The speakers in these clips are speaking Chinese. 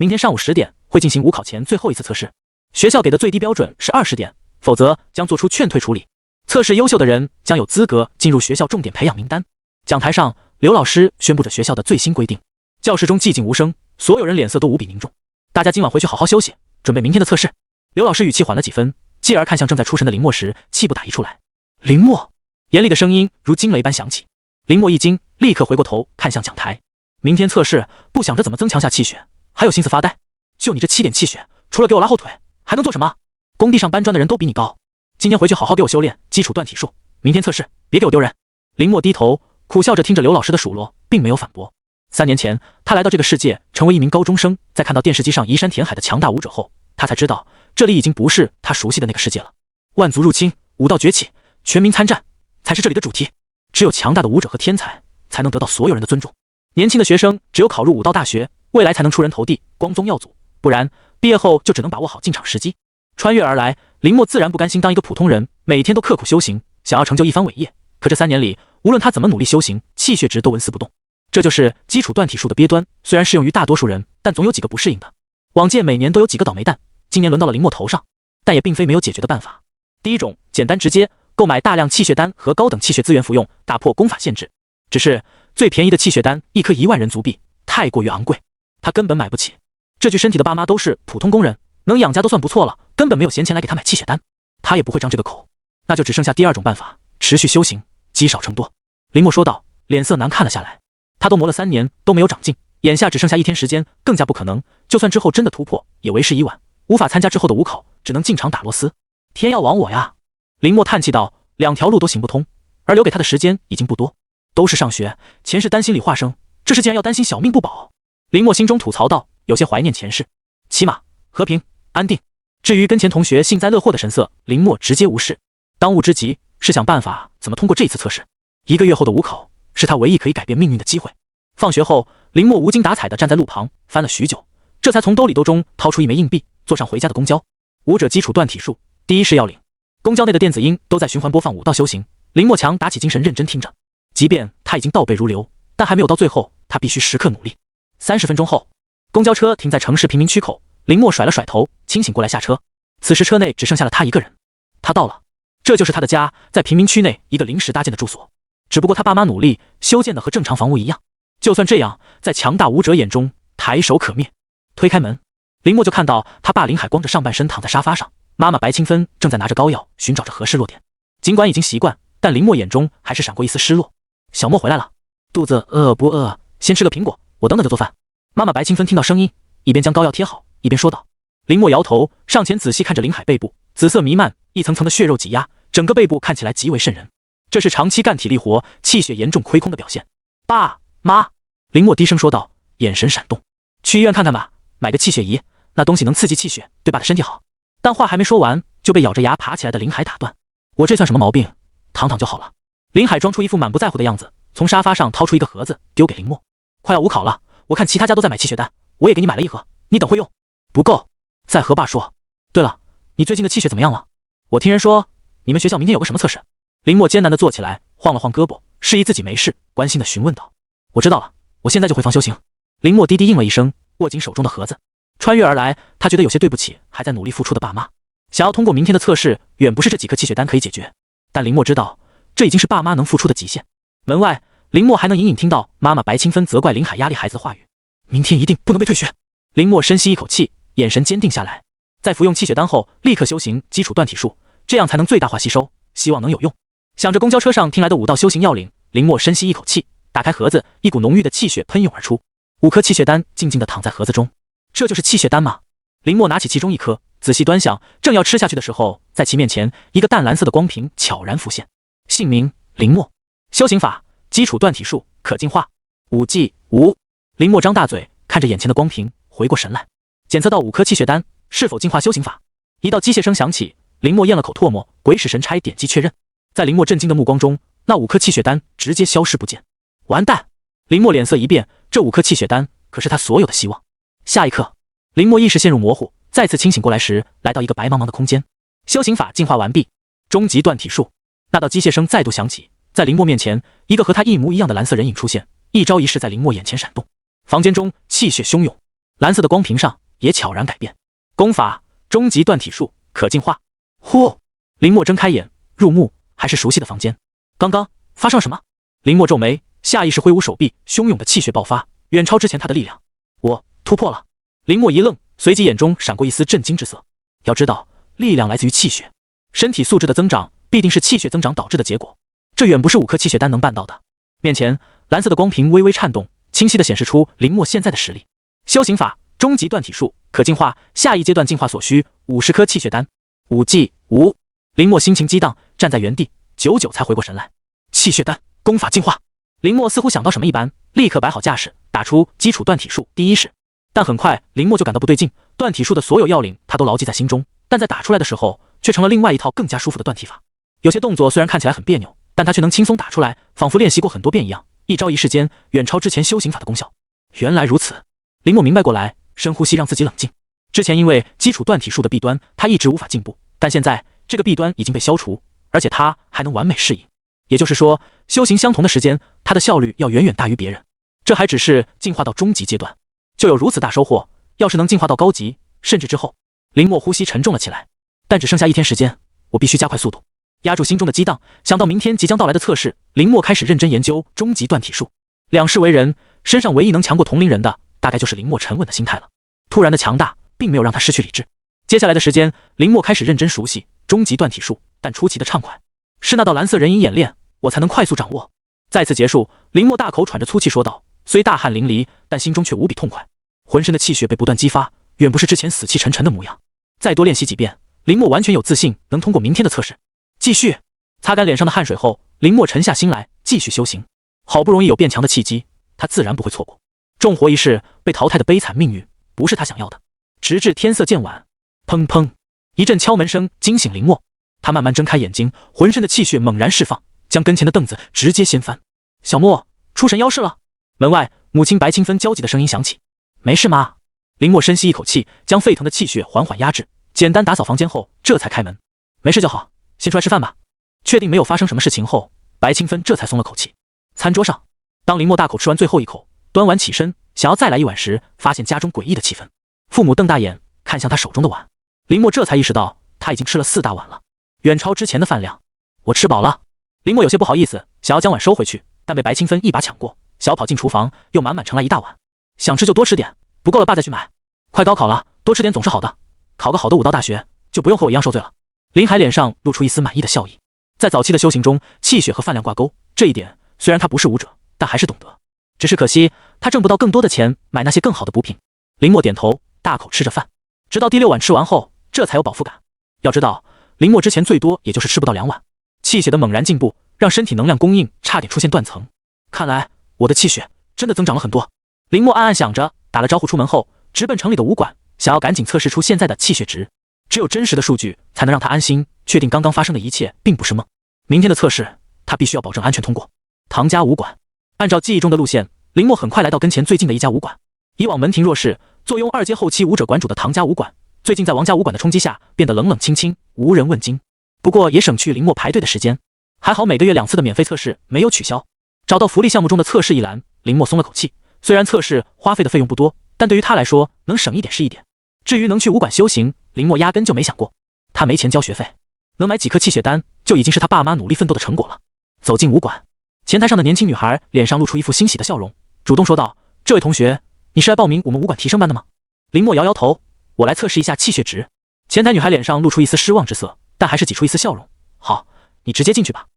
明天上午10点会进行5考前最后一次测试，学校给的最低标准是20点，否则将做出劝退处理。测试优秀的人将有资格进入学校重点培养名单。讲台上，刘老师宣布着学校的最新规定。教室中寂静无声，所有人脸色都无比凝重。大家今晚回去好好休息，准备明天的测试。刘老师语气缓了几分，继而看向正在出神的林默时，气不打一处来。林默，严厉的声音如惊雷般响起。林默一惊，立刻回过头看向讲台。明天测试，不想着怎么增强下气血，还有心思发呆？就你这7点气血，除了给我拉后腿，还能做什么？工地上搬砖的人都比你高。今天回去好好给我修炼基础断体术，明天测试别给我丢人。林默低头苦笑着听着刘老师的数落，并没有反驳。3年前，他来到这个世界，成为一名高中生，在看到电视机上移山填海的强大武者后，他才知道这里已经不是他熟悉的那个世界了。万族入侵，武道崛起，全民参战，才是这里的主题。只有强大的武者和天才，才能得到所有人的尊重。年轻的学生只有考入武道大学，未来才能出人头地，光宗耀祖，不然毕业后就只能把握好进场时机。穿越而来，林默自然不甘心当一个普通人，每天都刻苦修行，想要成就一番伟业。可这3年里，无论他怎么努力修行，气血值都纹丝不动。这就是基础断体术的憋端，虽然适用于大多数人，但总有几个不适应的。往届每年都有几个倒霉蛋，今年轮到了林默头上，但也并非没有解决的办法。第一种，简单直接，购买大量气血丹和高等气血资源服用，打破功法限制。只是最便宜的气血丹一颗1万人族币，太过于昂贵，他根本买不起。这具身体的爸妈都是普通工人，能养家都算不错了，根本没有闲钱来给他买气血丹，他也不会张这个口。那就只剩下第二种办法，持续修行，积少成多。林默说道，脸色难看了下来。他都磨了3年都没有长进，眼下只剩下1天时间，更加不可能。就算之后真的突破，也为时已晚，无法参加之后的5考，只能进场打螺丝。天要亡我呀！林默叹气道，2条路都行不通，而留给他的时间已经不多。都是上学，前世担心里化生，这世竟然要担心小命不保。林默心中吐槽道，有些怀念前世，起码和平安定。至于跟前同学幸灾乐祸的神色，林默直接无视。当务之急是想办法怎么通过这次测试。1个月后的5考是他唯一可以改变命运的机会。放学后，林默无精打采地站在路旁，翻了许久，这才从兜里兜中掏出1枚硬币，坐上回家的公交。武者基础断体术，第一式要领。公交内的电子音都在循环播放武道修行，林默强打起精神认真听着。即便他已经倒背如流，但还没有到最后，他必须时刻努力。30分钟后，公交车停在城市贫民区口，林默甩了甩头，清醒过来下车。此时车内只剩下了他一个人。他到了，这就是他的家，在贫民区内一个临时搭建的住所。只不过他爸妈努力修建的和正常房屋一样，就算这样，在强大武者眼中抬手可灭。推开门，林默就看到他爸林海光着上半身躺在沙发上，妈妈白清芬正在拿着膏药寻找着合适落点。尽管已经习惯，但林默眼中还是闪过一丝失落。小莫回来了，肚子饿不饿？先吃个苹果，我等等就做饭。妈妈白清芬听到声音，一边将膏药贴好，一边说道。林默摇头，上前仔细看着林海背部，紫色弥漫，一层层的血肉挤压，整个背部看起来极为瘆人。这是长期干体力活，气血严重亏空的表现。爸妈，林默低声说道，眼神闪动。去医院看看吧，买个气血仪，那东西能刺激气血，对爸的身体好。但话还没说完，就被咬着牙爬起来的林海打断。我这算什么毛病？躺躺就好了。林海装出一副满不在乎的样子，从沙发上掏出一个盒子丢给林默。快要5考了，我看其他家都在买气血丹，我也给你买了1盒，你等会用。不够，再和爸说。对了，你最近的气血怎么样了？我听人说你们学校明天有个什么测试。林默艰难地坐起来，晃了晃胳膊，示意自己没事，关心地询问道。我知道了，我现在就回房修行。林默低低应了一声，握紧手中的盒子。穿越而来，他觉得有些对不起还在努力付出的爸妈。想要通过明天的测试，远不是这几颗气血丹可以解决。但林默知道，这已经是爸妈能付出的极限。门外，林默还能隐隐听到妈妈白清芬责怪林海压力孩子的话语。明天一定不能被退学。林默深吸一口气，眼神坚定下来。在服用气血丹后，立刻修行基础断体术，这样才能最大化吸收，希望能有用。想着公交车上听来的武道修行要领，林默深吸一口气，打开盒子，一股浓郁的气血喷涌而出。5颗气血丹静静地躺在盒子中。这就是气血丹吗？林默拿起其中1颗，仔细端详，正要吃下去的时候，在其面前，一个淡蓝色的光屏悄然浮现。姓名：林默，修行法：基础断体术，可进化。武技：无。林默张大嘴看着眼前的光屏，回过神来，检测到5颗气血丹是否进化修行法。一道机械声响起，林默咽了口唾沫，鬼使神差点击确认。在林默震惊的目光中，那5颗气血丹直接消失不见。完蛋！林默脸色一变，这5颗气血丹可是他所有的希望。下一刻，林默意识陷入模糊，再次清醒过来时，来到一个白茫茫的空间。修行法进化完毕，终极断体术。那道机械声再度响起，在林默面前，一个和他一模一样的蓝色人影出现，一招一式在林默眼前闪动。房间中气血汹涌，蓝色的光屏上也悄然改变。功法：终极断体术，可进化。呼！林墨睁开眼，入目还是熟悉的房间。刚刚发生了什么？林墨皱眉，下意识挥舞手臂，汹涌的气血爆发，远超之前他的力量。我突破了！林墨一愣，随即眼中闪过一丝震惊之色。要知道，力量来自于气血，身体素质的增长必定是气血增长导致的结果，这远不是5颗气血丹能办到的。面前蓝色的光屏微微颤动，清晰地显示出林墨现在的实力。修行法：终极断体术，可进化，下一阶段进化所需50颗气血丹。5技5。林墨心情激荡，站在原地，久久才回过神来。气血丹，功法进化。林墨似乎想到什么一般，立刻摆好架势，打出基础断体术第一式。但很快林墨就感到不对劲，断体术的所有要领他都牢记在心中，但在打出来的时候却成了另外一套更加舒服的断体法。有些动作虽然看起来很别扭，但他却能轻松打出来，仿佛练习过很多遍一样，一招一式间远超之前修行法的功效。原来如此，林墨明白过来，深呼吸让自己冷静。之前因为基础断体术的弊端，他一直无法进步，但现在这个弊端已经被消除，而且他还能完美适应。也就是说，修行相同的时间，他的效率要远远大于别人。这还只是进化到中级阶段，就有如此大收获。要是能进化到高级，甚至之后，林墨呼吸沉重了起来。但只剩下1天时间，我必须加快速度。压住心中的激荡，想到明天即将到来的测试，林墨开始认真研究终极断体术。两世为人，身上唯一能强过同龄人的，大概就是林墨沉稳的心态了。突然的强大，并没有让他失去理智。接下来的时间，林墨开始认真熟悉终极断体术，但出奇的畅快。是那道蓝色人影演练，我才能快速掌握。再次结束，林墨大口喘着粗气说道，虽大汗淋漓，但心中却无比痛快，浑身的气血被不断激发，远不是之前死气沉沉的模样。再多练习几遍，林墨完全有自信能通过明天的测试。继续，擦干脸上的汗水后，林墨沉下心来，继续修行。好不容易有变强的契机，他自然不会错过。重活一世被淘汰的悲惨命运，不是他想要的。直至天色渐晚，砰砰，一阵敲门声惊醒林墨。他慢慢睁开眼睛，浑身的气血猛然释放，将跟前的凳子直接掀翻。小墨，出神妖事了！门外，母亲白清芬焦急的声音响起。没事妈。林墨深吸一口气，将沸腾的气血缓缓压制，简单打扫房间后，这才开门。没事就好，先出来吃饭吧。确定没有发生什么事情后，白清芬这才松了口气。餐桌上，当林墨大口吃完最后一口，端碗起身想要再来一碗时，发现家中诡异的气氛。父母瞪大眼看向他手中的碗，林墨这才意识到他已经吃了4大碗了，远超之前的饭量。我吃饱了。林墨有些不好意思，想要将碗收回去，但被白清芬一把抢过，小跑进厨房，又满满盛来1大碗。想吃就多吃点，不够了爸再去买。快高考了，多吃点总是好的，考个好的武道大学，就不用和我一样受罪了。林海脸上露出一丝满意的笑意。在早期的修行中，气血和饭量挂钩，这一点虽然他不是武者，但还是懂得。只是可惜他挣不到更多的钱买那些更好的补品。林墨点头，大口吃着饭，直到第6碗吃完后，这才有饱腹感。要知道，林墨之前最多也就是吃不到2碗。气血的猛然进步，让身体能量供应差点出现断层。看来我的气血真的增长了很多。林墨暗暗想着，打了招呼出门后，直奔城里的武馆，想要赶紧测试出现在的气血值。只有真实的数据才能让他安心，确定刚刚发生的一切并不是梦。明天的测试，他必须要保证安全通过。唐家武馆，按照记忆中的路线，林墨很快来到跟前最近的一家武馆。以往门庭若市，坐拥2阶后期武者馆主的唐家武馆，最近在王家武馆的冲击下，变得冷冷清清，无人问津。不过也省去林墨排队的时间。还好每个月2次的免费测试没有取消。找到福利项目中的测试一栏，林墨松了口气。虽然测试花费的费用不多，但对于他来说，能省一点是一点。至于能去武馆修行，林墨压根就没想过。他没钱交学费，能买几颗气血丹，就已经是他爸妈努力奋斗的成果了。走进武馆，前台上的年轻女孩脸上露出一副欣喜的笑容，主动说道：“这位同学，你是来报名我们武馆提升班的吗？”林墨摇摇头：“我来测试一下气血值。”前台女孩脸上露出一丝失望之色，但还是挤出一丝笑容：“好，你直接进去吧。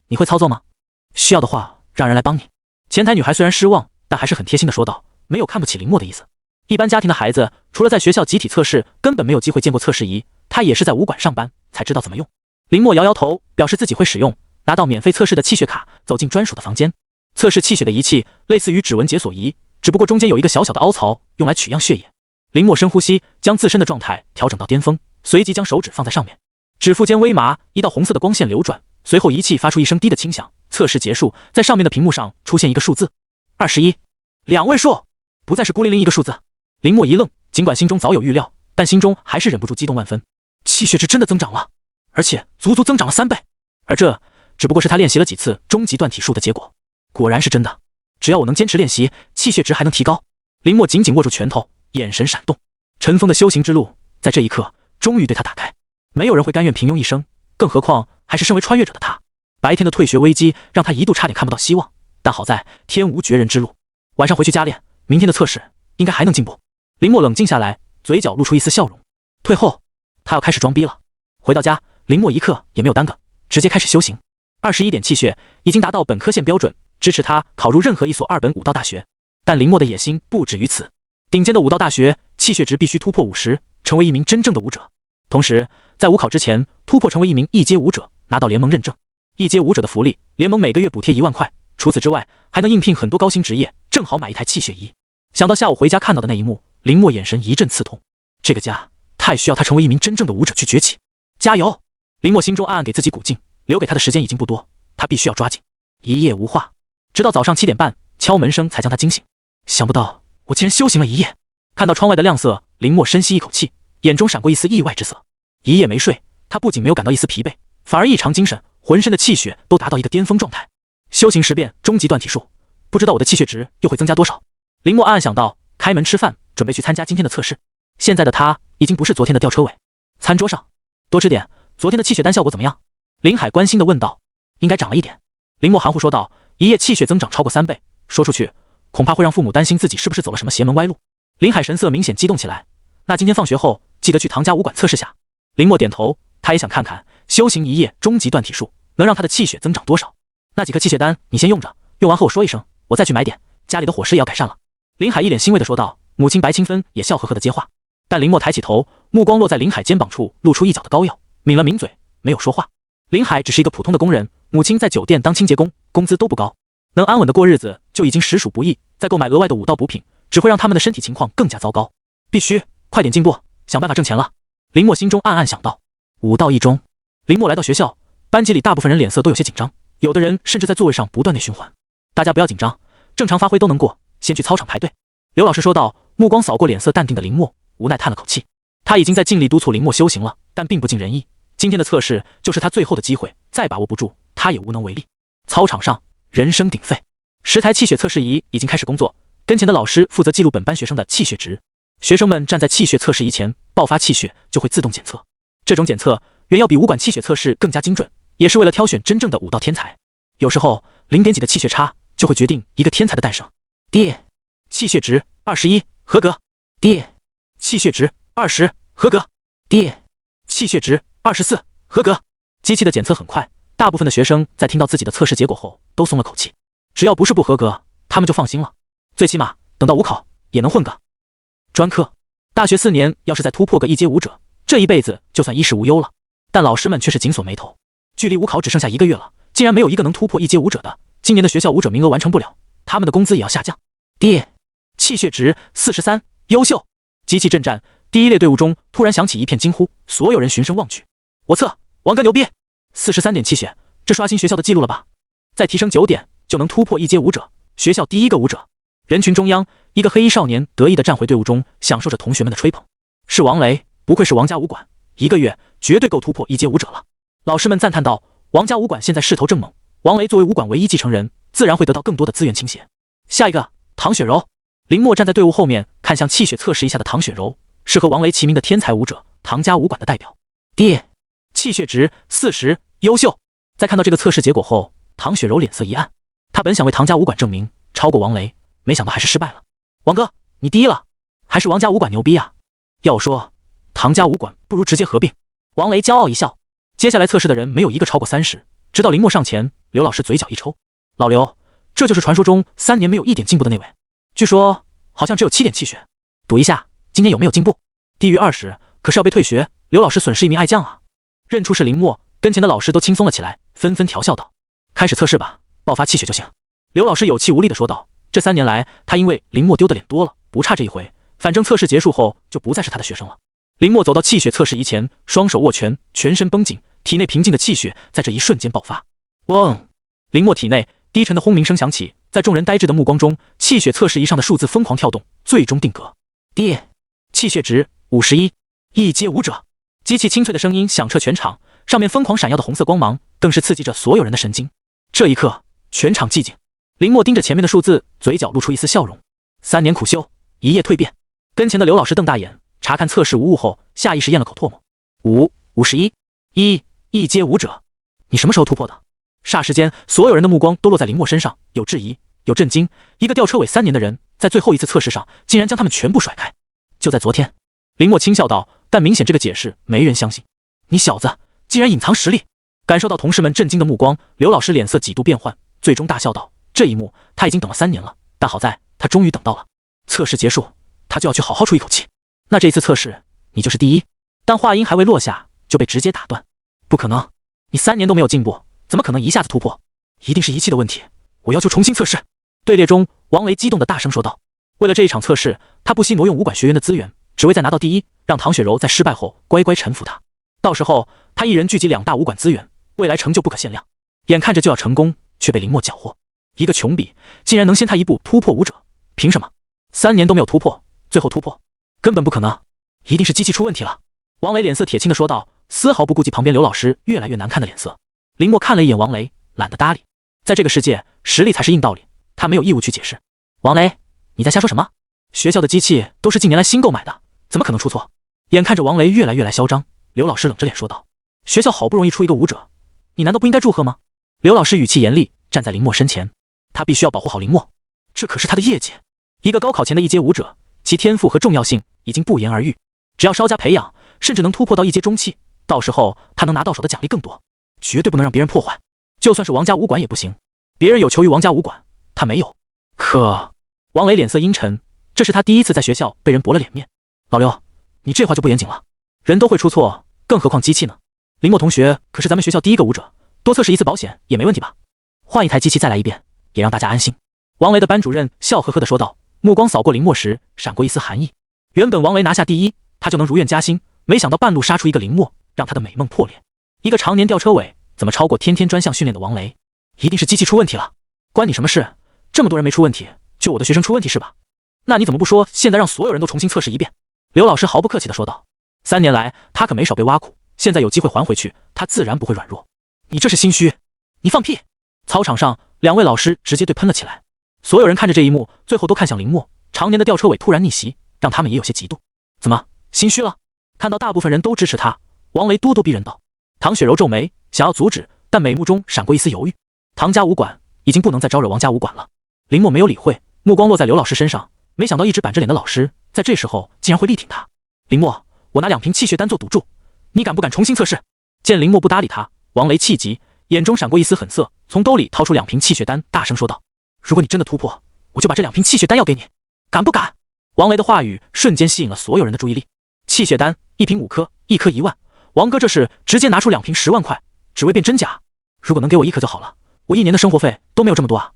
你会操作吗？需要的话，让人来帮你。”前台女孩虽然失望，但还是很贴心的说道，没有看不起林墨的意思。一般家庭的孩子，除了在学校集体测试，根本没有机会见过测试仪。他也是在武馆上班才知道怎么用。林墨摇摇头，表示自己会使用，拿到免费测试的气血卡，走进专属的房间。测试气血的仪器类似于指纹解锁仪，只不过中间有一个小小的凹槽，用来取样血液。林墨深呼吸，将自身的状态调整到巅峰，随即将手指放在上面，指腹间微麻，一道红色的光线流转，随后仪器发出一声低的轻响。测试结束，在上面的屏幕上出现一个数字21，两位数，不再是孤零零一个数字。林墨一愣，尽管心中早有预料，但心中还是忍不住激动万分。气血值真的增长了，而且足足增长了3倍，而这只不过是他练习了几次终极断体术的结果。果然是真的，只要我能坚持练习，气血值还能提高。林墨紧紧握住拳头，眼神闪动。尘封的修行之路在这一刻终于对他打开。没有人会甘愿平庸一生，更何况还是身为穿越者的他。白天的退学危机让他一度差点看不到希望，但好在天无绝人之路。晚上回去加练，明天的测试应该还能进步。林默冷静下来，嘴角露出一丝笑容。退后，他要开始装逼了。回到家，林默一刻也没有耽搁，直接开始修行。21点气血已经达到本科线标准，支持他考入任何一所2本武道大学。但林默的野心不止于此，顶尖的武道大学气血值必须突破50，成为一名真正的武者。同时，在武考之前突破成为一名一阶武者，拿到联盟认证。一阶武者的福利，联盟每个月补贴1万块，除此之外还能应聘很多高薪职业，正好买一台气血仪。想到下午回家看到的那一幕，林默眼神一阵刺痛。这个家太需要他成为一名真正的武者去崛起。加油！林默心中暗暗给自己鼓劲，留给他的时间已经不多，他必须要抓紧。一夜无话，直到早上7点半，敲门声才将他惊醒。想不到我竟然修行了一夜。看到窗外的亮色，林默深吸一口气，眼中闪过一丝意外之色。一夜没睡，他不仅没有感到一丝疲惫，反而异常精神，浑身的气血都达到一个巅峰状态。修行10遍终极断体术，不知道我的气血值又会增加多少。林默暗暗想到，开门吃饭，准备去参加今天的测试。现在的他已经不是昨天的吊车尾。餐桌上，多吃点，昨天的气血丹效果怎么样？林海关心地问道。应该长了一点。林默含糊说道，一夜气血增长超过3倍，说出去恐怕会让父母担心自己是不是走了什么邪门歪路。林海神色明显激动起来，那今天放学后记得去唐家武馆测试下。林默点头，他也想看看修行一夜终极断体术能让他的气血增长多少。那几颗气血丹你先用着，用完和我说一声，我再去买点，家里的伙食也要改善了。林海一脸欣慰地说道，母亲白清芬也笑呵呵地接话。但林默抬起头，目光落在林海肩膀处露出一角的膏药，抿了抿嘴，没有说话。林海只是一个普通的工人，母亲在酒店当清洁工，工资都不高，能安稳地过日子就已经实属不易，再购买额外的武道补品，只会让他们的身体情况更加糟糕。必须快点进步，想办法挣钱了。林默心中暗暗想到。武道一中，林默来到学校，班级里大部分人脸色都有些紧张，有的人甚至在座位上不断地循环。大家不要紧张，正常发挥都能过，先去操场排队。刘老师说道，目光扫过脸色淡定的林默，无奈叹了口气。他已经在尽力督促林默修行了，但并不尽人意。今天的测试就是他最后的机会，再把握不住，他也无能为力。操场上人声鼎沸，10台气血测试仪已经开始工作，跟前的老师负责记录本班学生的气血值。学生们站在气血测试仪前，爆发气血就会自动检测。这种检测远要比武馆气血测试更加精准，也是为了挑选真正的武道天才。有时候0点几的气血差就会决定一个天才的诞生。D 气血值21，合格。D 气血值20，合格。D 气血值24，合格。机器的检测很快，大部分的学生在听到自己的测试结果后都松了口气。只要不是不合格，他们就放心了，最起码等到武考也能混个专科。大学4年要是再突破个一阶武者，这一辈子就算衣食无忧了。但老师们却是紧锁眉头，距离武考只剩下1个月了，竟然没有一个能突破一阶武者的。今年的学校武者名额完成不了，他们的工资也要下降。D 气血值43，优秀。机器震战，第一列队伍中突然响起一片惊呼，所有人循声望去。我测，王哥牛逼，43点气血，这刷新学校的记录了吧？再提升9点就能突破一阶武者，学校第一个武者。人群中央，一个黑衣少年得意地站回队伍中，享受着同学们的吹捧。是王雷，不愧是王家武馆，1个月绝对够突破一阶武者了。老师们赞叹道，王家武馆现在势头正猛，王雷作为武馆唯一继承人，自然会得到更多的资源倾斜。下一个，唐雪柔。林默站在队伍后面，看向气血测试一下的唐雪柔，是和王雷齐名的天才武者，唐家武馆的代表。D 气血值40，优秀。在看到这个测试结果后，唐雪柔脸色一暗。他本想为唐家武馆证明超过王雷，没想到还是失败了。王哥，你第一了，还是王家武馆牛逼啊！要我说，唐家武馆不如直接合并。王雷骄傲一笑。接下来测试的人没有一个超过30，直到林默上前，刘老师嘴角一抽，老刘，这就是传说中3年没有一点进步的那位，据说好像只有7点气血，赌一下今年有没有进步？低于20可是要被退学，刘老师损失一名爱将啊。认出是林默，跟前的老师都轻松了起来，纷纷调笑道，开始测试吧，爆发气血就行。刘老师有气无力地说道，这3年来他因为林默丢的脸多了，不差这一回，反正测试结束后就不再是他的学生了。林默走到气血测试仪前，双手握拳，全身绷紧，体内平静的气血在这一瞬间爆发。嗡！林默体内低沉的轰鸣声响起，在众人呆滞的目光中，气血测试仪上的数字疯狂跳动，最终定格。D 气血值51，一阶武者。机器清脆的声音响彻全场，上面疯狂闪耀的红色光芒更是刺激着所有人的神经。这一刻，全场寂静。林默盯着前面的数字，嘴角露出一丝笑容。3年苦修，一夜蜕变。跟前的刘老师瞪大眼，查看测试无误后，下意识咽了口唾沫。一阶武者，你什么时候突破的？霎时间，所有人的目光都落在林墨身上，有质疑，有震惊。一个吊车尾3年的人，在最后一次测试上，竟然将他们全部甩开。就在昨天，林墨轻笑道，但明显这个解释没人相信。你小子竟然隐藏实力！感受到同事们震惊的目光，刘老师脸色几度变换，最终大笑道：“这一幕他已经等了3年了，但好在他终于等到了。测试结束，他就要去好好出一口气。那这一次测试，你就是第一。”但话音还未落下，就被直接打断。不可能，你3年都没有进步，怎么可能一下子突破？一定是仪器的问题，我要求重新测试。队列中，王雷激动地大声说道。为了这一场测试，他不惜挪用武馆学员的资源，只为在拿到第一，让唐雪柔在失败后乖乖臣服他。到时候，他一人聚集2大武馆资源，未来成就不可限量。眼看着就要成功，却被林墨缴获。一个穷比竟然能先他一步突破武者，凭什么？3年都没有突破，最后突破，根本不可能，一定是机器出问题了。王雷脸色铁青地说道，丝毫不顾及旁边刘老师越来越难看的脸色。林墨看了一眼王雷，懒得搭理。在这个世界，实力才是硬道理，他没有义务去解释。王雷，你在瞎说什么？学校的机器都是近年来新购买的，怎么可能出错？眼看着王雷越来越来嚣张，刘老师冷着脸说道，学校好不容易出一个武者，你难道不应该祝贺吗？刘老师语气严厉，站在林墨身前，他必须要保护好林墨，这可是他的业绩。一个高考前的一阶武者，其天赋和重要性已经不言而喻，只要稍加培养，甚至能突破到一阶中期，到时候他能拿到手的奖励更多，绝对不能让别人破坏。就算是王家武馆也不行，别人有求于王家武馆，他没有。可王雷脸色阴沉，这是他第一次在学校被人驳了脸面。老刘，你这话就不严谨了，人都会出错，更何况机器呢？林墨同学可是咱们学校第一个武者，多测试一次保险也没问题吧？换一台机器再来一遍，也让大家安心。王雷的班主任笑呵呵地说道，目光扫过林墨时闪过一丝寒意。原本王雷拿下第一，他就能如愿加薪，没想到半路杀出一个林墨，让他的美梦破裂。一个常年吊车尾，怎么超过天天专项训练的王雷？一定是机器出问题了，关你什么事？这么多人没出问题，就我的学生出问题是吧？那你怎么不说现在让所有人都重新测试一遍？刘老师毫不客气地说道。3年来他可没少被挖苦，现在有机会还回去，他自然不会软弱。你这是心虚，你放屁！操场上2位老师直接对喷了起来。所有人看着这一幕，最后都看向林墨。常年的吊车尾突然逆袭，让他们也有些嫉妒。怎么心虚了？看到大部分人都支持他，王雷咄咄逼人道。唐雪柔皱眉，想要阻止，但美目中闪过一丝犹豫。唐家武馆已经不能再招惹王家武馆了。林墨没有理会，目光落在刘老师身上，没想到一直板着脸的老师在这时候竟然会力挺他。林墨，我拿2瓶气血丹做赌注，你敢不敢重新测试？见林墨不搭理他，王雷气急，眼中闪过一丝狠色，从兜里掏出2瓶气血丹，大声说道，如果你真的突破，我就把这2瓶气血丹要给你，敢不敢？王雷的话语瞬间吸引了所有人的注意力。气血丹1瓶5颗，1颗1万，王哥这是直接拿出2瓶10万块，只为变真假。如果能给我1颗就好了，我1年的生活费都没有这么多啊！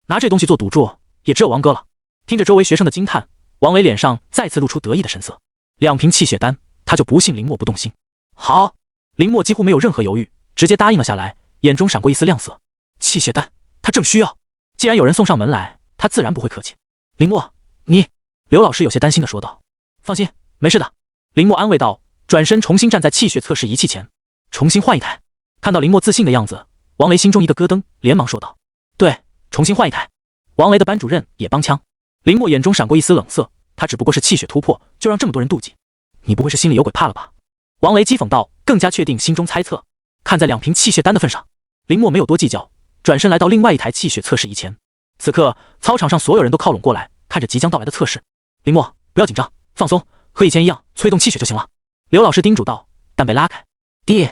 拿这东西做赌注，也只有王哥了。听着周围学生的惊叹，王雷脸上再次露出得意的神色。2瓶气血丹，他就不信林墨不动心。好，林墨几乎没有任何犹豫，直接答应了下来，眼中闪过一丝亮色。气血丹，他正需要。既然有人送上门来，他自然不会客气。林墨，你……刘老师有些担心地说道。放心，没事的。林墨安慰道，转身重新站在气血测试仪器前，重新换一台。看到林墨自信的样子，王雷心中一个咯噔，连忙说道，对，重新换一台。王雷的班主任也帮腔。林墨眼中闪过一丝冷色，他只不过是气血突破，就让这么多人妒忌，你不会是心里有鬼怕了吧？王雷讥讽道，更加确定心中猜测。看在2瓶气血丹的份上，林墨没有多计较，转身来到另外一台气血测试仪前。此刻操场上所有人都靠拢过来，看着即将到来的测试。林墨，不要紧张，放松，和以前一样催动气血就行了。刘老师叮嘱道，但被拉开。滴，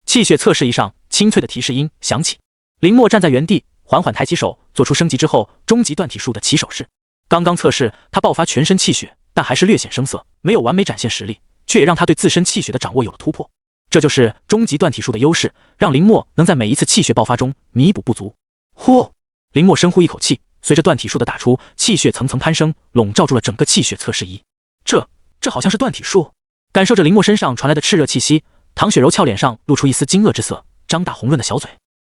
气血测试仪上清脆的提示音响起。林墨站在原地，缓缓抬起手，做出升级之后终极断体术的起手式。刚刚测试他爆发全身气血，但还是略显生涩，没有完美展现实力，却也让他对自身气血的掌握有了突破。这就是终极断体术的优势，让林墨能在每一次气血爆发中弥补不足。呼，林墨深呼一口气，随着断体术的打出，气血层层攀升，笼罩住了整个气血测试仪。这好像是断体术。感受着林墨身上传来的炽热气息，唐雪柔俏脸上露出一丝惊愕之色，张大红润的小嘴。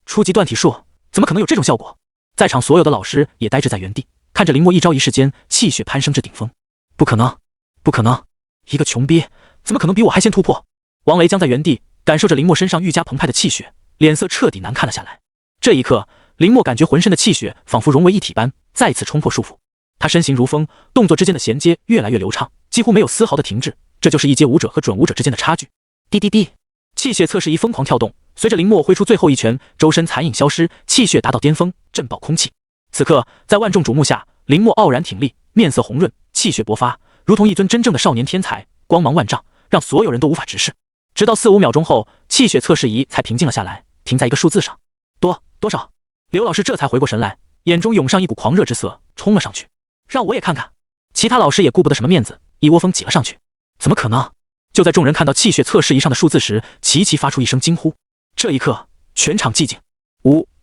初级断体术怎么可能有这种效果？在场所有的老师也呆滞在原地，看着林墨一招一式间气血攀升至顶峰。不可能，不可能，一个穷逼怎么可能比我还先突破？王雷僵在原地，感受着林墨身上愈加澎湃的气血，脸色彻底难看了下来。这一刻，林墨感觉浑身的气血仿佛融为一体般，再次冲破束缚。他身形如风，动作之间的衔接越来越流畅，几乎没有丝毫的停滞，这就是一阶武者和准武者之间的差距。滴滴滴，气血测试仪疯狂跳动，随着林默挥出最后一拳，周身残影消失，气血达到巅峰，震爆空气。此刻，在万众瞩目下，林默傲然挺立，面色红润，气血勃发，如同一尊真正的少年天才，光芒万丈，让所有人都无法直视。直到4-5秒钟后，气血测试仪才平静了下来，停在一个数字上。多少？刘老师这才回过神来，眼中涌上一股狂热之色，冲了上去。让我也看看。其他老师也顾不得什么面子，一窝蜂挤了上去。怎么可能？就在众人看到气血测试仪上的数字时，齐齐发出一声惊呼。这一刻，全场寂静。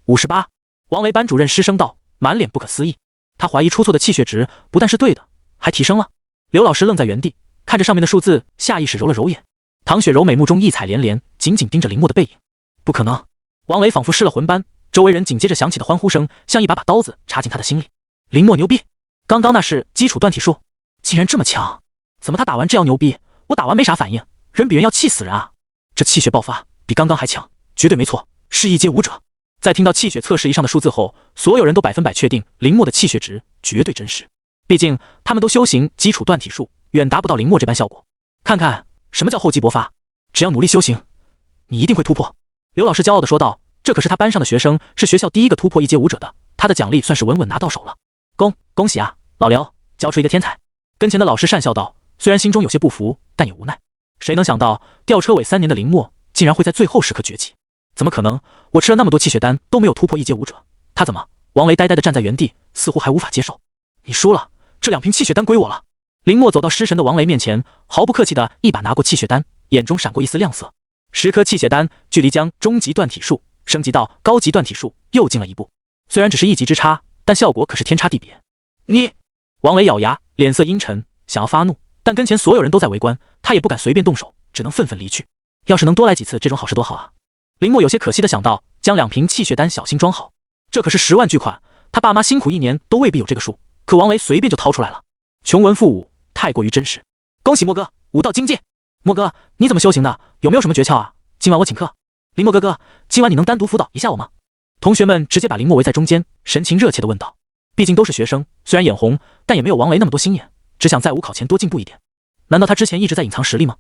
58。王维班主任失声道，满脸不可思议。他怀疑出错的气血值不但是对的，还提升了。刘老师愣在原地，看着上面的数字，下意识揉了揉眼。唐雪柔美目中异彩连连，紧紧盯着林默的背影。不可能！王维仿佛失了魂般，周围人紧接着响起的欢呼声，像一把把刀子插进他的心里。林默牛逼！刚刚那是基础断体术，竟然这么强！怎么他打完这样牛逼，我打完没啥反应？人比人要气死人啊！这气血爆发比刚刚还强，绝对没错，是一阶武者。在听到气血测试仪上的数字后，所有人都100%确定林默的气血值绝对真实。毕竟他们都修行基础断体术，远达不到林默这般效果。看看什么叫厚积薄发，只要努力修行，你一定会突破。刘老师骄傲地说道，这可是他班上的学生，是学校第一个突破一阶武者的，他的奖励算是稳稳拿到手了。恭喜啊，老刘，教出一个天才。跟前的老师讪笑道，虽然心中有些不服，但也无奈。谁能想到吊车尾3年的林默竟然会在最后时刻崛起？怎么可能？我吃了那么多气血丹都没有突破一阶武者，他怎么？王维呆呆地站在原地，似乎还无法接受。你输了，这2瓶气血丹归我了。林默走到失神的王维面前，毫不客气地一把拿过气血丹，眼中闪过一丝亮色。10颗气血丹，距离将中级断体术升级到高级断体术又近了一步。虽然只是1级之差，但效果可是天差地别。你！王维咬牙，脸色阴沉，想要发怒，但跟前所有人都在围观，他也不敢随便动手，只能愤愤离去。要是能多来几次这种好事多好啊！林默有些可惜地想到，将2瓶气血丹小心装好，这可是10万巨款，他爸妈辛苦1年都未必有这个数，可王维随便就掏出来了。穷文复武，太过于真实。恭喜默哥武道精进！默哥，你怎么修行的？有没有什么诀窍啊？今晚我请客。林默哥哥，今晚你能单独辅导一下我吗？同学们直接把林默围在中间，神情热切地问道。毕竟都是学生，虽然眼红，但也没有王维那么多心眼，只想在武考前多进步一点。难道他之前一直在隐藏实力吗？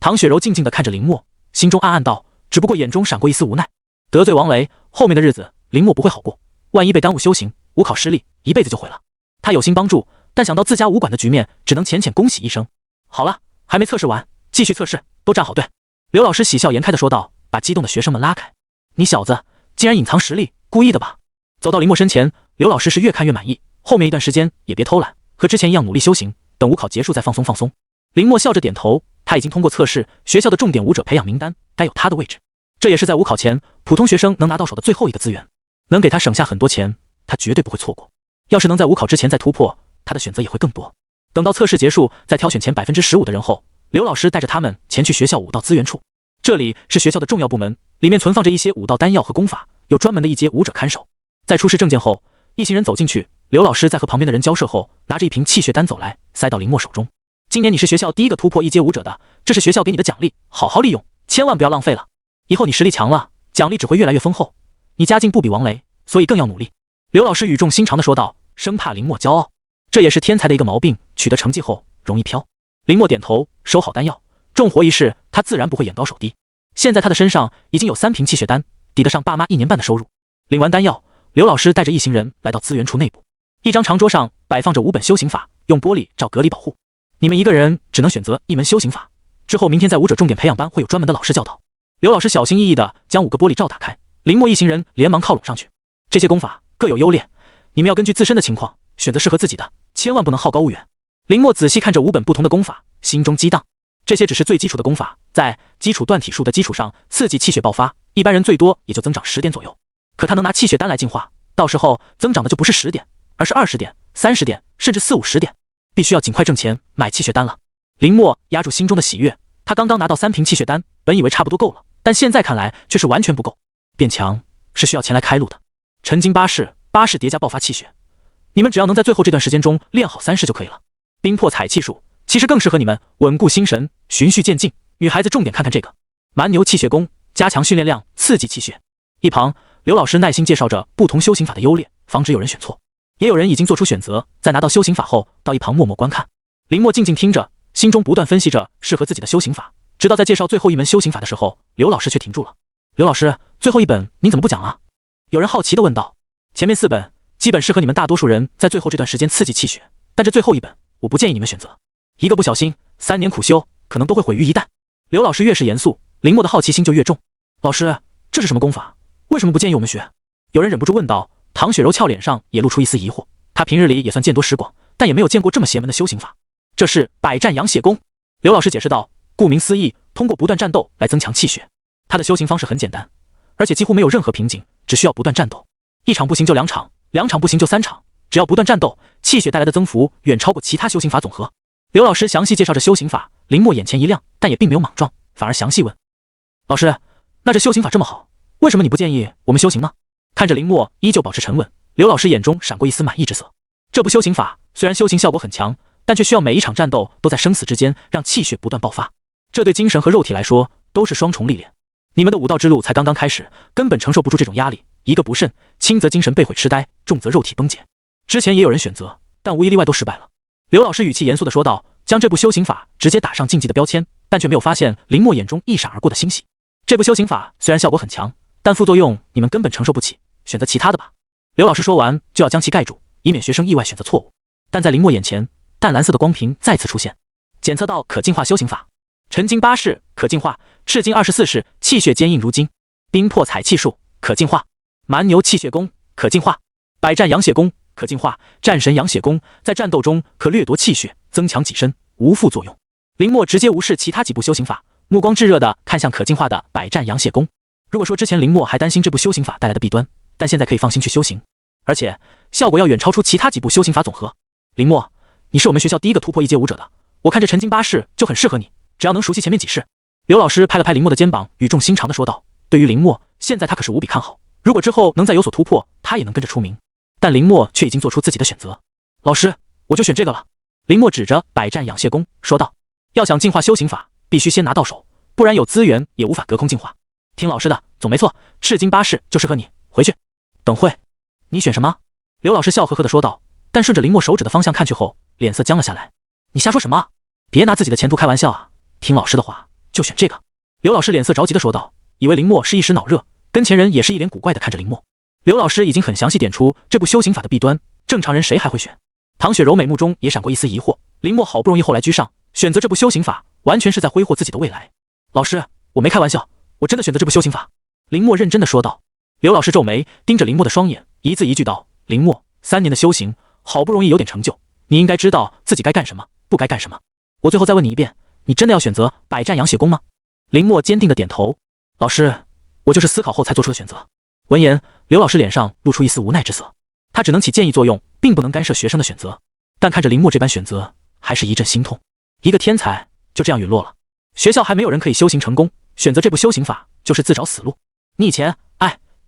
唐雪柔静静地看着林默，心中暗暗道，只不过眼中闪过一丝无奈。得罪王维，后面的日子林默不会好过，万一被耽误修行，武考失利，一辈子就毁了。他有心帮助，但想到自家武馆的局面，只能浅浅恭喜一声。好了，还没测试完，继续测试，都站好队。刘老师喜笑颜开地说道，把激动的学生们拉开。你小子竟然隐藏实力，故意的吧？走到林默身前，刘老师是越看越满意，后面一段时间也别偷懒，和之前一样努力修行，等武考结束再放松。林默笑着点头，他已经通过测试，学校的重点武者培养名单该有他的位置，这也是在武考前普通学生能拿到手的最后一个资源，能给他省下很多钱，他绝对不会错过。要是能在武考之前再突破，他的选择也会更多。等到测试结束，再挑选前15%的人后，刘老师带着他们前去学校武道资源处，这里是学校的重要部门，里面存放着一些武道丹药和功法，有专门的一阶武者看守。在出示证件后，一行人走进去，刘老师在和旁边的人交涉后，拿着一瓶气血丹走来，塞到林默手中。今年你是学校第一个突破一阶武者的，这是学校给你的奖励，好好利用，千万不要浪费了。以后你实力强了，奖励只会越来越丰厚。你家境不比王雷，所以更要努力。刘老师语重心长地说道，生怕林默骄傲，这也是天才的一个毛病，取得成绩后容易飘。林默点头，收好丹药，重活一事，他自然不会眼高手低。现在他的身上已经有3瓶气血丹，抵得上爸妈1年半的收入。领完丹药，刘老师带着一行人来到资源处内部，一张长桌上摆放着5本修行法，用玻璃罩隔离保护。你们一个人只能选择1门修行法，之后明天在武者重点培养班会有专门的老师教导。刘老师小心翼翼地将5个玻璃罩打开，林默一行人连忙靠拢上去。这些功法各有优劣，你们要根据自身的情况选择适合自己的，千万不能好高骛远。林默仔细看着5本不同的功法，心中激荡。这些只是最基础的功法，在基础断体术的基础上刺激气血爆发，一般人最多也就增长10点左右。可他能拿气血丹来净化，到时候增长的就不是10点，而是20点、30点，甚至40、50点。必须要尽快挣钱买气血丹了。林默压住心中的喜悦，他刚刚拿到3瓶气血丹，本以为差不多够了，但现在看来却是完全不够。变强是需要钱来开路的。沉经8式，8式叠加爆发气血，你们只要能在最后这段时间中练好3式就可以了。冰魄采气术其实更适合你们稳固心神，循序渐进。女孩子重点看看这个蛮牛气血功，加强训练量，刺激气血。一旁刘老师耐心介绍着不同修行法的优劣，防止有人选错。也有人已经做出选择，在拿到修行法后到一旁默默观看。林默静静听着，心中不断分析着适合自己的修行法。直到在介绍最后一门修行法的时候，刘老师却停住了。刘老师，最后一本您怎么不讲啊？有人好奇地问道。前面4本基本适合你们大多数人在最后这段时间刺激气血，但这最后一本我不建议你们选择，一个不小心3年苦修可能都会毁于一旦。刘老师越是严肃，林默的好奇心就越重。老师，这是什么功法？为什么不建议我们学？有人忍不住问道。唐雪柔俏脸上也露出一丝疑惑，她平日里也算见多识广，但也没有见过这么邪门的修行法。这是百战养血功。刘老师解释道，顾名思义，通过不断战斗来增强气血。他的修行方式很简单，而且几乎没有任何瓶颈，只需要不断战斗，一场不行就2场，2场不行就3场，只要不断战斗，气血带来的增幅远超过其他修行法总和。刘老师详细介绍着修行法，林默眼前一亮，但也并没有莽撞，反而详细问：老师，那这修行法这么好，为什么你不建议我们修行呢？看着林默依旧保持沉稳，刘老师眼中闪过一丝满意之色。这部修行法虽然修行效果很强，但却需要每一场战斗都在生死之间让气血不断爆发，这对精神和肉体来说都是双重历练。你们的武道之路才刚刚开始，根本承受不住这种压力，一个不慎，轻则精神被毁痴呆，重则肉体崩解。之前也有人选择，但无一例外都失败了。刘老师语气严肃地说道，将这部修行法直接打上禁忌的标签，但却没有发现林默眼中一闪而过的欣喜。这部修行法虽然效果很强，但副作用你们根本承受不起，选择其他的吧。刘老师说完就要将其盖住，以免学生意外选择错误。但在林默眼前，淡蓝色的光屏再次出现，检测到可净化修行法。沉经8式可净化，赤经24式气血坚硬如金，冰魄采气术可净化，蛮牛气血功可净化，百战养血功可净化，战神养血功在战斗中可掠夺气血，增强己身，无副作用。林默直接无视其他几部修行法，目光炙热地看向可净化的百战养血功。如果说之前林默还担心这部修行法带来的弊端，但现在可以放心去修行，而且效果要远超出其他几部修行法总和。林默，你是我们学校第一个突破1阶武者的，我看这沉经8式就很适合你，只要能熟悉前面几式。刘老师拍了拍林默的肩膀，语重心长地说道。对于林默，现在他可是无比看好，如果之后能再有所突破，他也能跟着出名。但林默却已经做出自己的选择。老师，我就选这个了。林默指着百战养血功说道，要想净化修行法，必须先拿到手，不然有资源也无法隔空净化。听老师的，总没错，赤经8式就适合你，回去。等会，你选什么？刘老师笑呵呵地说道，但顺着林默手指的方向看去后，脸色僵了下来。你瞎说什么？别拿自己的前途开玩笑啊！听老师的话，就选这个。刘老师脸色着急地说道，以为林默是一时脑热，跟前人也是一脸古怪地看着林默。刘老师已经很详细点出这部修行法的弊端，正常人谁还会选？唐雪柔美目中也闪过一丝疑惑，林默好不容易后来居上，选择这部修行法，完全是在挥霍自己的未来。老师，我没开玩笑，我真的选择这部修行法。林默认真地说道。刘老师皱眉，盯着林默的双眼，一字一句道，林默，3年的修行，好不容易有点成就，你应该知道自己该干什么，不该干什么。我最后再问你一遍，你真的要选择百战养血功吗？林默坚定地点头。老师，我就是思考后才做出的选择。闻言，刘老师脸上露出一丝无奈之色，他只能起建议作用，并不能干涉学生的选择。但看着林默这般选择，还是一阵心痛。一个天才就这样陨落了，学校还没有人可以修行成功，选择这部修行法就是自找死路。你以前，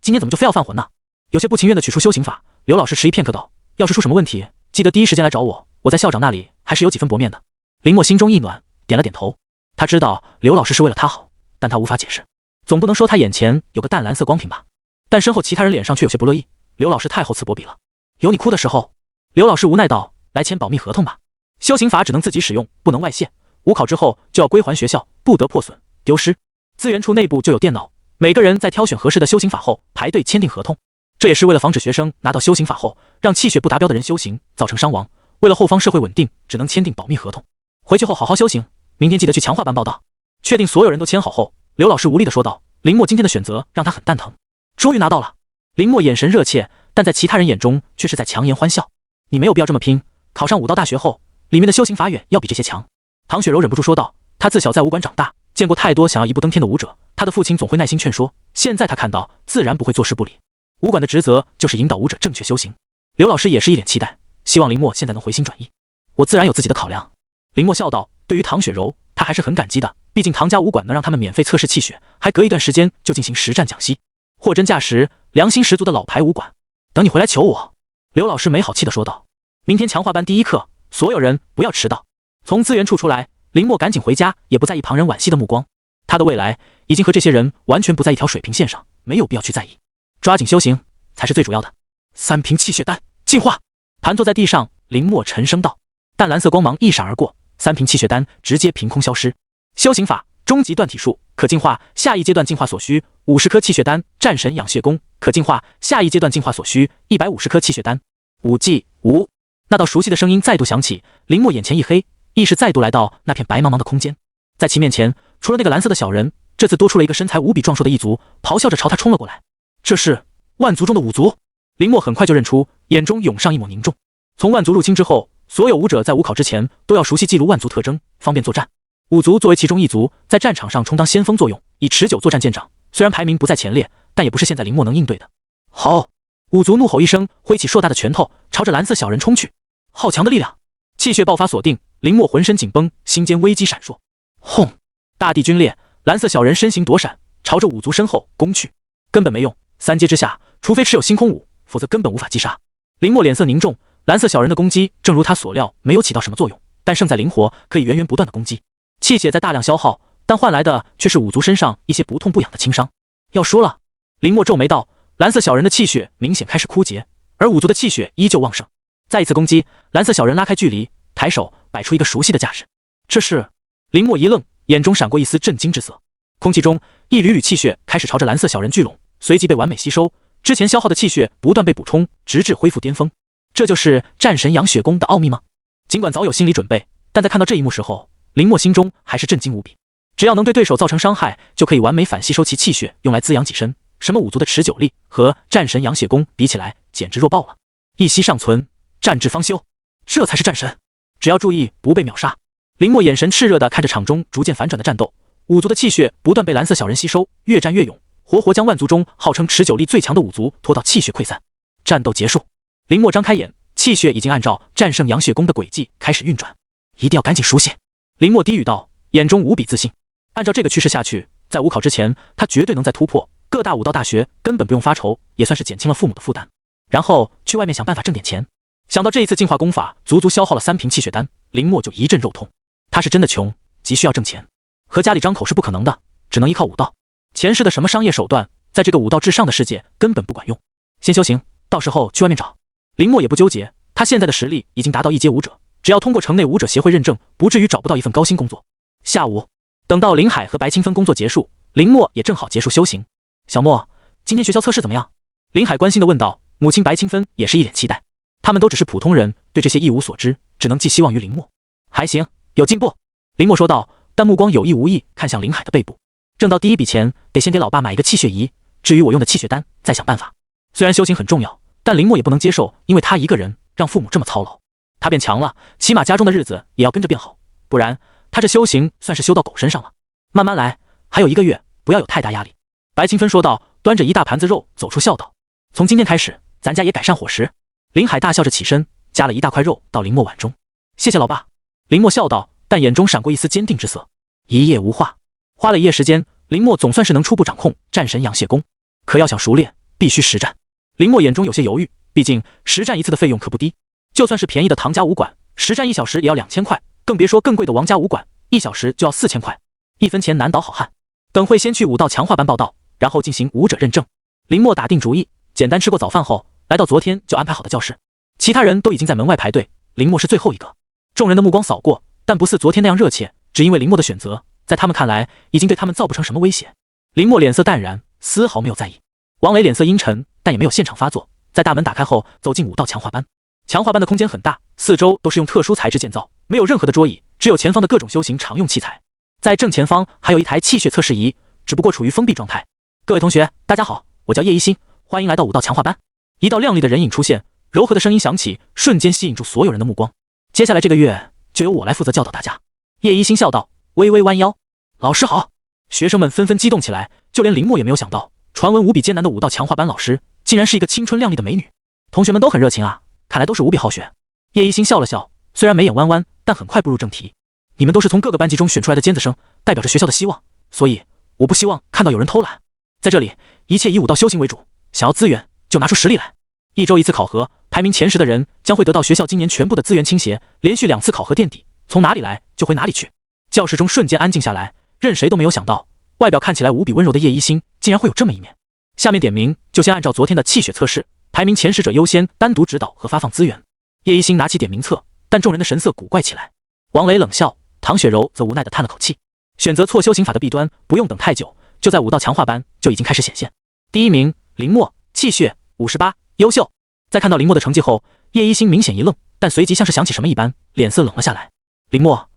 今天怎么就非要犯浑呢？有些不情愿地取出修行法。刘老师迟疑片刻道，要是出什么问题，记得第一时间来找我，我在校长那里还是有几分薄面的。林默心中一暖，点了点头。他知道刘老师是为了他好，但他无法解释，总不能说他眼前有个淡蓝色光屏吧。但身后其他人脸上却有些不乐意，刘老师太厚此薄彼了。有你哭的时候。刘老师无奈道，来签保密合同吧。修行法只能自己使用，不能外泄，五考之后就要归还学校，不得破损丢失。资源处内部就有电脑，每个人在挑选合适的修行法后排队签订合同，这也是为了防止学生拿到修行法后让气血不达标的人修行造成伤亡，为了后方社会稳定，只能签订保密合同。回去后好好修行，明天记得去强化班报道。确定所有人都签好后，刘老师无力地说道，林默今天的选择让他很蛋疼，终于拿到了。林默眼神热切，但在其他人眼中却是在强颜欢笑。你没有必要这么拼，考上武道大学后，里面的修行法远要比这些强。唐雪柔忍不住说道，她自小在武馆长大，见过太多想要一步登天的武者，她的父亲总会耐心劝说，现在她看到自然不会坐视不理。武馆的职责就是引导武者正确修行。刘老师也是一脸期待，希望林默现在能回心转意。我自然有自己的考量。林默笑道，对于唐雪柔，他还是很感激的，毕竟唐家武馆能让他们免费测试气血，还隔一段时间就进行实战讲习，货真价实，良心十足的老牌武馆。等你回来求我。刘老师没好气地说道，明天强化班第一课，所有人不要迟到。从资源处出来，林默赶紧回家，也不在意旁人惋惜的目光。他的未来已经和这些人完全不在一条水平线上，没有必要去在意，抓紧修行才是最主要的。3瓶气血丹净化。盘坐在地上，林默沉声道，淡蓝色光芒一闪而过， 3瓶气血丹直接凭空消失。修行法终极断体术可进化，下一阶段进化所需50颗气血丹。战神养血功可进化，下一阶段进化所需150颗气血丹。5G5，那道熟悉的声音再度响起，林墨眼前一黑，意识再度来到那片白茫茫的空间。在其面前，除了那个蓝色的小人，这次多出了一个身材无比壮硕的异族，咆哮着朝他冲了过来。这是万族中的五族。林墨很快就认出，眼中涌上一抹凝重。从万族入侵之后，所有武者在武考之前都要熟悉记录万族特征，方便作战。五族作为其中一族，在战场上充当先锋作用，以持久作战见长。虽然排名不在前列，但也不是现在林墨能应对的。好！五族怒吼一声，挥起硕大的拳头，朝着蓝色小人冲去。好强的力量！气血爆发锁定，林墨浑身紧绷，心间危机闪烁。轰！大地龟裂，蓝色小人身形躲闪，朝着五族身后攻去。根本没用，3阶之下，除非持有星空舞，否则根本无法击杀。林墨脸色凝重，蓝色小人的攻击正如他所料，没有起到什么作用，但胜在灵活，可以源源不断的攻击。气血在大量消耗，但换来的却是五族身上一些不痛不痒的轻伤。要输了！林墨皱眉道，蓝色小人的气血明显开始枯竭，而五族的气血依旧旺盛。再一次攻击，蓝色小人拉开距离，抬手摆出一个熟悉的架势。这是……林墨一愣，眼中闪过一丝震惊之色。空气中一缕缕气血开始朝着蓝色小人聚拢，随即被完美吸收。之前消耗的气血不断被补充，直至恢复巅峰。这就是战神养血功的奥秘吗？尽管早有心理准备，但在看到这一幕时候，林墨心中还是震惊无比。只要能对对手造成伤害，就可以完美反吸收其气血，用来滋养己身。什么五族的持久力和战神养血功比起来，简直弱爆了。一息尚存，战至方休，这才是战神。只要注意不被秒杀。林墨眼神炽热地看着场中逐渐反转的战斗，五族的气血不断被蓝色小人吸收，越战越勇，活活将万族中号称持久力最强的五族拖到气血溃散。战斗结束，林墨张开眼，气血已经按照战胜养血功的轨迹开始运转，一定要赶紧书写。林墨低语道，眼中无比自信。按照这个趋势下去，在武考之前，他绝对能再突破。各大武道大学根本不用发愁，也算是减轻了父母的负担。然后去外面想办法挣点钱。想到这一次进化功法足足消耗了3瓶气血丹，林墨就一阵肉痛。他是真的穷，急需要挣钱，和家里张口是不可能的，只能依靠武道。前世的什么商业手段，在这个武道至上的世界根本不管用。先修行，到时候去外面找。林墨也不纠结，他现在的实力已经达到1阶武者，只要通过城内武者协会认证，不至于找不到一份高薪工作。下午，等到林海和白清芬工作结束，林墨也正好结束修行。小墨，今天学校测试怎么样？林海关心地问道。母亲白清芬也是一脸期待，他们都只是普通人，对这些一无所知，只能寄希望于林墨。还行，有进步。林墨说道，但目光有意无意看向林海的背部。挣到第一笔钱，得先给老爸买一个气血仪，至于我用的气血丹，再想办法。虽然修行很重要，但林墨也不能接受，因为他一个人让父母这么操劳。他变强了，起码家中的日子也要跟着变好，不然他这修行算是修到狗身上了。慢慢来，还有1个月，不要有太大压力。白清芬说道，端着一大盘子肉走出校道。从今天开始，咱家也改善伙食。林海大笑着起身，夹了一大块肉到林墨碗中。谢谢老爸。林墨笑道，但眼中闪过一丝坚定之色。一夜无话，花了1夜时间，林墨总算是能初步掌控战神养血功。可要想熟练，必须实战。林墨眼中有些犹豫，毕竟实战一次的费用可不低，就算是便宜的唐家武馆，实战1小时也要2000块，更别说更贵的王家武馆，1小时就要4000块，1分钱难倒好汉。等会先去武道强化班报到，然后进行武者认证。林墨打定主意，简单吃过早饭后，来到昨天就安排好的教室。其他人都已经在门外排队，林墨是最后一个。众人的目光扫过，但不似昨天那样热切，只因为林墨的选择，在他们看来已经对他们造不成什么威胁。林墨脸色淡然，丝毫没有在意。王磊脸色阴沉，但也没有现场发作，在大门打开后走进武道强化班。强化班的空间很大，四周都是用特殊材质建造，没有任何的桌椅，只有前方的各种修行常用器材。在正前方还有一台气血测试仪，只不过处于封闭状态。各位同学，大家好，我叫叶一星，欢迎来到武道强化班。一道亮丽的人影出现，柔和的声音响起，瞬间吸引住所有人的目光。接下来这个月就由我来负责教导大家。叶一星笑道，微微弯腰。老师好！学生们纷纷激动起来，就连林墨也没有想到，传闻无比艰难的武道强化班老师，竟然是一个青春靓丽的美女。同学们都很热情啊，看来都是无比好学。叶一星笑了笑，虽然眉眼弯弯，但很快步入正题。你们都是从各个班级中选出来的尖子生，代表着学校的希望，所以我不希望看到有人偷懒。在这里，一切以武道修行为主，想要资源就拿出实力来。1周1次考核，排名前10的人将会得到学校今年全部的资源倾斜，连续2次考核垫底，从哪里来就回哪里去。教室中瞬间安静下来，任谁都没有想到，外表看起来无比温柔的叶一星竟然会有这么一面。下面点名，就先按照昨天的气血测试，排名前10者优先单独指导和发放资源。叶一星拿起点名册，但众人的神色古怪起来。王雷冷笑，唐雪柔则无奈地叹了口气。选择错修行法的弊端，不用等太久，就在武道强化班就已经开始显现。第一名林墨，气血58，优秀。在看到林墨的成绩后，叶一星明显一愣，但随即像是想起什么一般，脸色冷了下来。林墨，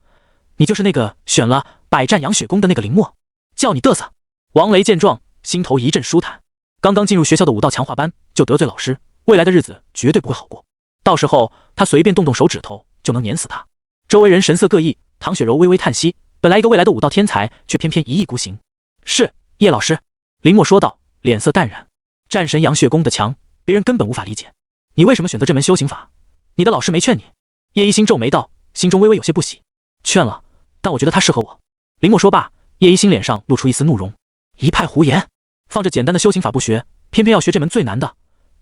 你就是那个选了百战杨雪宫的那个林墨，叫你嘚瑟。王雷见状，心头一阵舒坦。刚刚进入学校的武道强化班就得罪老师，未来的日子绝对不会好过。到时候他随便动动手指头就能碾死他。周围人神色各异，唐雪柔微微叹息，本来一个未来的武道天才，却偏偏一意孤行。是，叶老师。林墨说道，脸色淡然。战神杨血宫的强，别人根本无法理解。你为什么选择这门修行法？你的老师没劝你？叶一星皱眉道，心中微微有些不喜。劝了，但我觉得他适合我。林墨说罢，叶一星脸上露出一丝怒容。一派胡言，放着简单的修行法不学，偏偏要学这门最难的。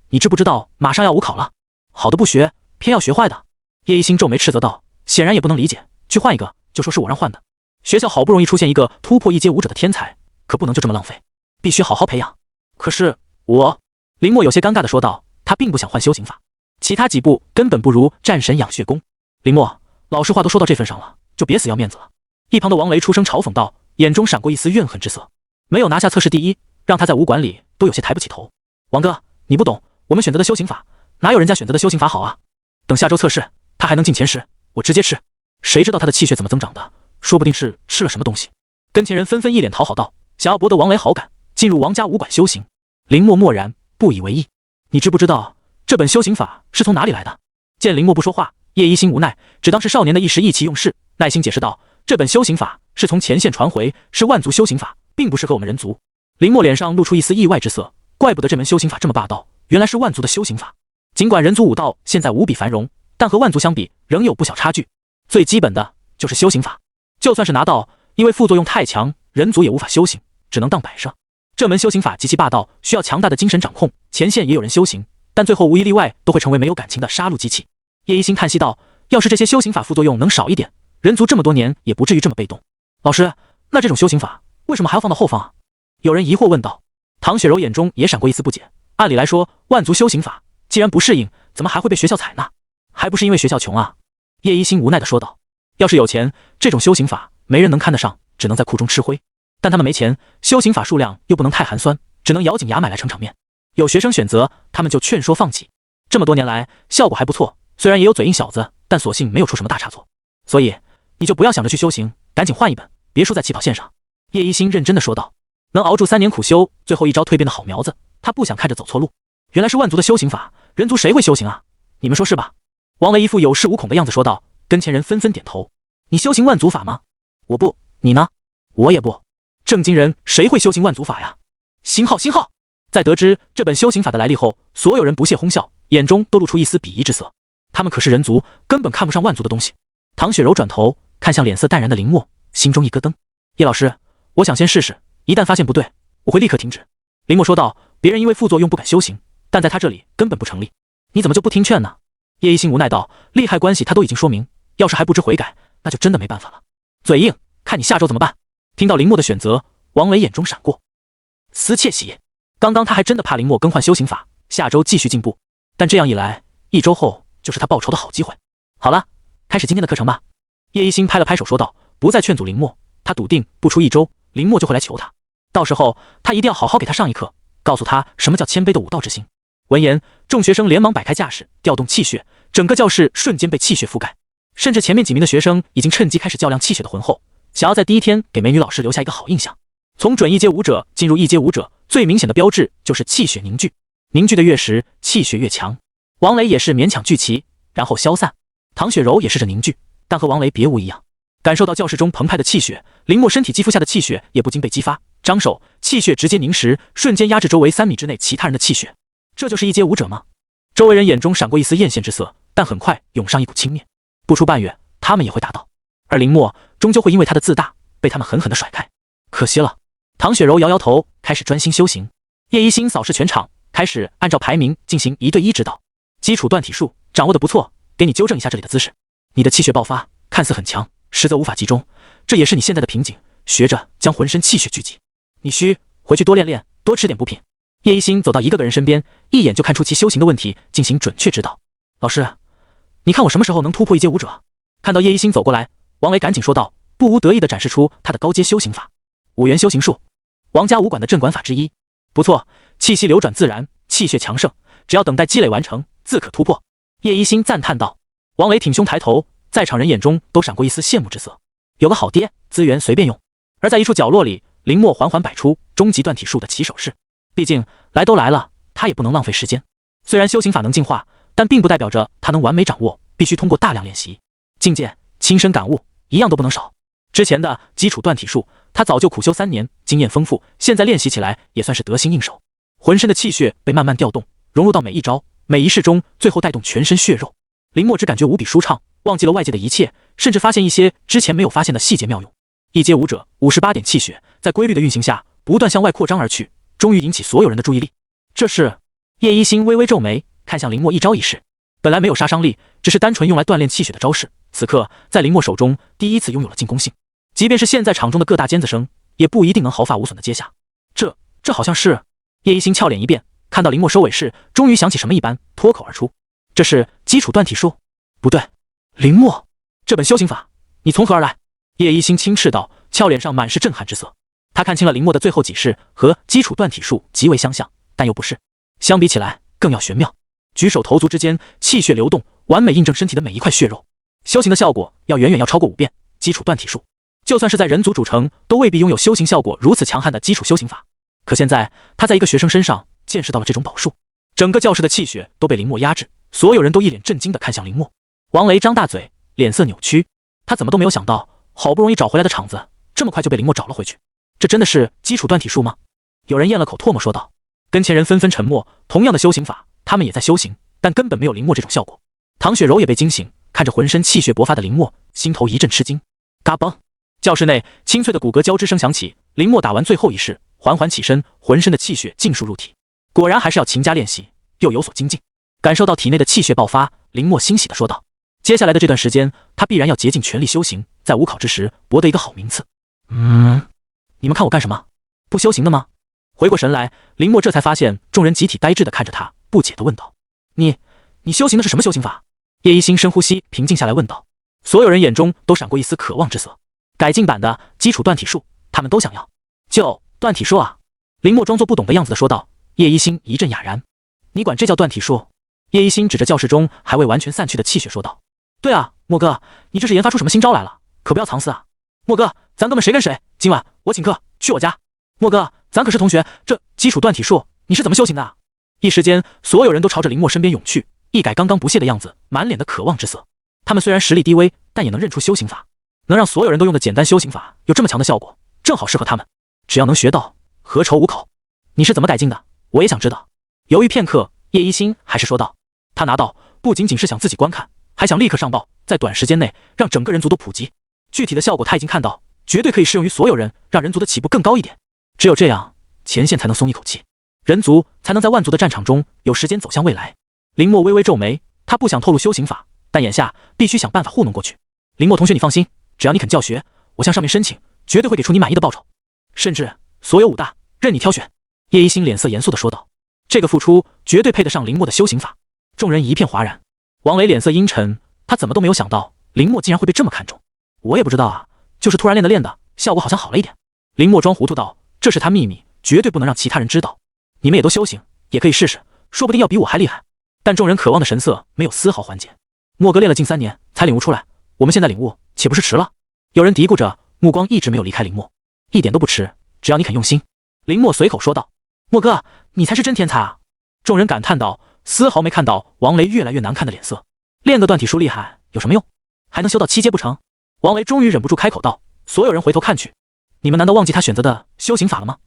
你知不知道马上要武考了？好的不学，偏要学坏的。叶一星皱眉斥责道，显然也不能理解，去换一个就说是我让换的。学校好不容易出现一个突破一阶武者的天才，可不能就这么浪费，必须好好培养。可是我，林墨有些尴尬地说道，他并不想换修行法，其他几部根本不如战神养血宫。林墨，老实话都说到这份上了，就别死要面子了。一旁的王雷出声嘲讽道，眼中闪过一丝怨恨之色。没有拿下测试第一，让他在武馆里都有些抬不起头。王哥，你不懂，我们选择的修行法哪有人家选择的修行法好啊？等下周测试他还能进前10，我直接吃。谁知道他的气血怎么增长的，说不定是吃了什么东西。跟前人纷纷一脸讨好道，想要博得王雷好感，进入王家武馆修行。林墨默然不以为意。你知不知道这本修行法是从哪里来的？见林墨不说话，叶一星无奈，只当是少年的一时意气用事，耐心解释道，这本修行法是从前线传回，是万族修行法，并不适合我们人族。林墨脸上露出一丝意外之色，怪不得这门修行法这么霸道，原来是万族的修行法。尽管人族武道现在无比繁荣，但和万族相比仍有不小差距。最基本的就是修行法，就算是拿到，因为副作用太强，人族也无法修行，只能当摆设。这门修行法极其霸道，需要强大的精神掌控，前线也有人修行，但最后无一例外都会成为没有感情的杀戮机器。叶一星叹息道，要是这些修行法副作用能少一点，人族这么多年也不至于这么被动。老师，那这种修行法为什么还要放到后方啊？有人疑惑问道。唐雪柔眼中也闪过一丝不解，按理来说，万族修行法既然不适应，怎么还会被学校采纳？还不是因为学校穷啊？叶一星无奈地说道，要是有钱，这种修行法没人能看得上，只能在库中吃灰。但他们没钱，修行法数量又不能太寒酸，只能咬紧牙买来撑场面。有学生选择，他们就劝说放弃。这么多年来，效果还不错，虽然也有嘴硬小子，但所幸没有出什么大差错。所以，你就不要想着去修行，赶紧换一本，别输在起跑线上。叶一星认真地说道，能熬住3年苦修，最后一招蜕变的好苗子，他不想看着走错路。原来是万族的修行法，人族谁会修行啊？你们说是吧？王雷一副有恃无恐的样子说道，跟前人纷纷点头。你修行万族法吗？我不。你呢？我也不。正经人谁会修行万族法呀？星号星号。在得知这本修行法的来历后，所有人不屑哄笑，眼中都露出一丝鄙夷之色。他们可是人族，根本看不上万族的东西。唐雪柔转头看向脸色淡然的林墨，心中一咯噔。叶老师，我想先试试，一旦发现不对，我会立刻停止。林墨说道，别人因为副作用不敢修行，但在他这里根本不成立。你怎么就不听劝呢？叶一星无奈道，利害关系他都已经说明，要是还不知悔改，那就真的没办法了。嘴硬，看你下周怎么办。听到林墨的选择，王雷眼中闪过丝窃喜。刚刚他还真的怕林墨更换修行法，下周继续进步，但这样一来，1周后就是他报仇的好机会。好了，开始今天的课程吧。叶一星拍了拍手说道，不再劝阻林墨，他笃定不出1周，林墨就会来求他，到时候他一定要好好给他上一课，告诉他什么叫谦卑的武道之心。闻言，众学生连忙摆开架势，调动气血，整个教室瞬间被气血覆盖，甚至前面几名的学生已经趁机开始较量气血的浑厚，想要在第一天给美女老师留下一个好印象。从准1阶武者进入1阶武者，最明显的标志就是气血凝聚，凝聚的越实，气血越强。王雷也是勉强聚齐，然后消散。唐雪柔也试着凝聚，但和王雷别无一样。感受到教室中澎湃的气血，林墨身体肌肤下的气血也不禁被激发，张手，气血直接凝实，瞬间压制周围3米之内其他人的气血。这就是1阶武者吗？周围人眼中闪过一丝艳羡之色，但很快涌上一股轻蔑。不出半月，他们也会达到，而林墨终究会因为他的自大被他们狠狠地甩开。可惜了。唐雪柔摇摇头，开始专心修行。叶一星扫视全场，开始按照排名进行1对1指导。基础断体术掌握的不错，给你纠正一下这里的姿势。你的气血爆发看似很强，实则无法集中，这也是你现在的瓶颈。学着将浑身气血聚集。你需回去多练练，多吃点补品。叶一星走到一个个人身边，一眼就看出其修行的问题，进行准确指导。老师，你看我什么时候能突破1阶武者？看到叶一星走过来，王维赶紧说道，不无得意地展示出他的高阶修行法——五元修行术，王家武馆的镇馆法之一。不错，气息流转自然，气血强盛，只要等待积累完成，自可突破。叶一心赞叹道。王维挺胸抬头，在场人眼中都闪过一丝羡慕之色。有个好爹，资源随便用。而在一处角落里，林默缓缓摆出终极断体术的起手式。毕竟来都来了，他也不能浪费时间。虽然修行法能进化，但并不代表着他能完美掌握，必须通过大量练习、境界、亲身感悟，一样都不能少。之前的基础断体术，他早就苦修3年，经验丰富，现在练习起来也算是得心应手。浑身的气血被慢慢调动，融入到每一招、每一式中，最后带动全身血肉。林默只感觉无比舒畅，忘记了外界的一切，甚至发现一些之前没有发现的细节妙用。一阶武者58点气血，在规律的运行下，不断向外扩张而去，终于引起所有人的注意力。这是叶一心微微皱眉，看向林默一招一式。本来没有杀伤力，只是单纯用来锻炼气血的招式，此刻在林默手中第一次拥有了进攻性。即便是现在场中的各大尖子生，也不一定能毫发无损的接下。这好像是……叶一心俏脸一变，看到林默收尾式，终于想起什么一般，脱口而出：“这是基础断体术？不对，林默，这本修行法，你从何而来？”叶一心轻斥道，俏脸上满是震撼之色。他看清了林默的最后几式和基础断体术极为相像，但又不是。相比起来，更要玄妙。举手投足之间，气血流动，完美印证身体的每一块血肉。修行的效果要远远要超过5遍。基础断体术，就算是在人族主城，都未必拥有修行效果如此强悍的基础修行法。可现在，他在一个学生身上见识到了这种宝术。整个教室的气血都被林默压制，所有人都一脸震惊地看向林默。王雷张大嘴，脸色扭曲。他怎么都没有想到，好不容易找回来的场子，这么快就被林默找了回去。这真的是基础断体术吗？有人咽了口唾沫说道。跟前人纷纷沉默，同样的修行法，他们也在修行，但根本没有林默这种效果。唐雪柔也被惊醒，看着浑身气血勃发的林默，心头一阵吃惊。嘎嘣！教室内清脆的骨骼交织声响起，林默打完最后一式，缓缓起身，浑身的气血尽数入体。果然还是要勤加练习，又有所精进。感受到体内的气血爆发，林默欣喜地说道：“接下来的这段时间，他必然要竭尽全力修行，在五考之时博得一个好名次。”你们看我干什么？不修行的吗？回过神来，林默这才发现众人集体呆滞地看着他，不解地问道：“你修行的是什么修行法？”叶一心深呼吸，平静下来问道。所有人眼中都闪过一丝渴望之色。改进版的基础断体术，他们都想要。就断体术啊！林默装作不懂的样子地说道。叶一心一阵哑然。你管这叫断体术？叶一心指着教室中还未完全散去的气血说道。对啊，莫哥，你这是研发出什么新招来了？可不要藏私啊！莫哥，咱哥们谁跟谁？今晚我请客，去我家。莫哥，咱可是同学，这基础断体术你是怎么修行的啊？一时间，所有人都朝着林默身边涌去，一改刚刚不屑的样子，满脸的渴望之色。他们虽然实力低微，但也能认出修行法，能让所有人都用的简单修行法有这么强的效果，正好适合他们。只要能学到，何愁无口？你是怎么改进的？我也想知道。犹豫片刻，叶一心还是说道：“他拿到不仅仅是想自己观看，还想立刻上报，在短时间内让整个人族都普及。具体的效果他已经看到，绝对可以适用于所有人，让人族的起步更高一点。只有这样，前线才能松一口气，人族才能在万族的战场中有时间走向未来。”林默微微皱眉，他不想透露修行法，但眼下必须想办法糊弄过去。林默同学，你放心，只要你肯教学，我向上面申请，绝对会给出你满意的报酬，甚至所有武大任你挑选。叶一心脸色严肃地说道。这个付出绝对配得上林默的修行法。众人一片哗然。王雷脸色阴沉，他怎么都没有想到林默竟然会被这么看重。我也不知道啊，就是突然练的，效果好像好了一点。林默装糊涂道，这是他秘密，绝对不能让其他人知道。你们也都修行，也可以试试，说不定要比我还厉害。但众人渴望的神色没有丝毫缓解。莫哥练了近3年才领悟出来，我们现在领悟岂不是迟了？有人嘀咕着，目光一直没有离开林默。一点都不迟，只要你肯用心。林默随口说道。莫哥，你才是真天才啊！众人感叹道，丝毫没看到王雷越来越难看的脸色。练个断体术厉害有什么用？还能修到7阶不成？王雷终于忍不住开口道。所有人回头看去，你们难道忘记他选择的修行法了吗？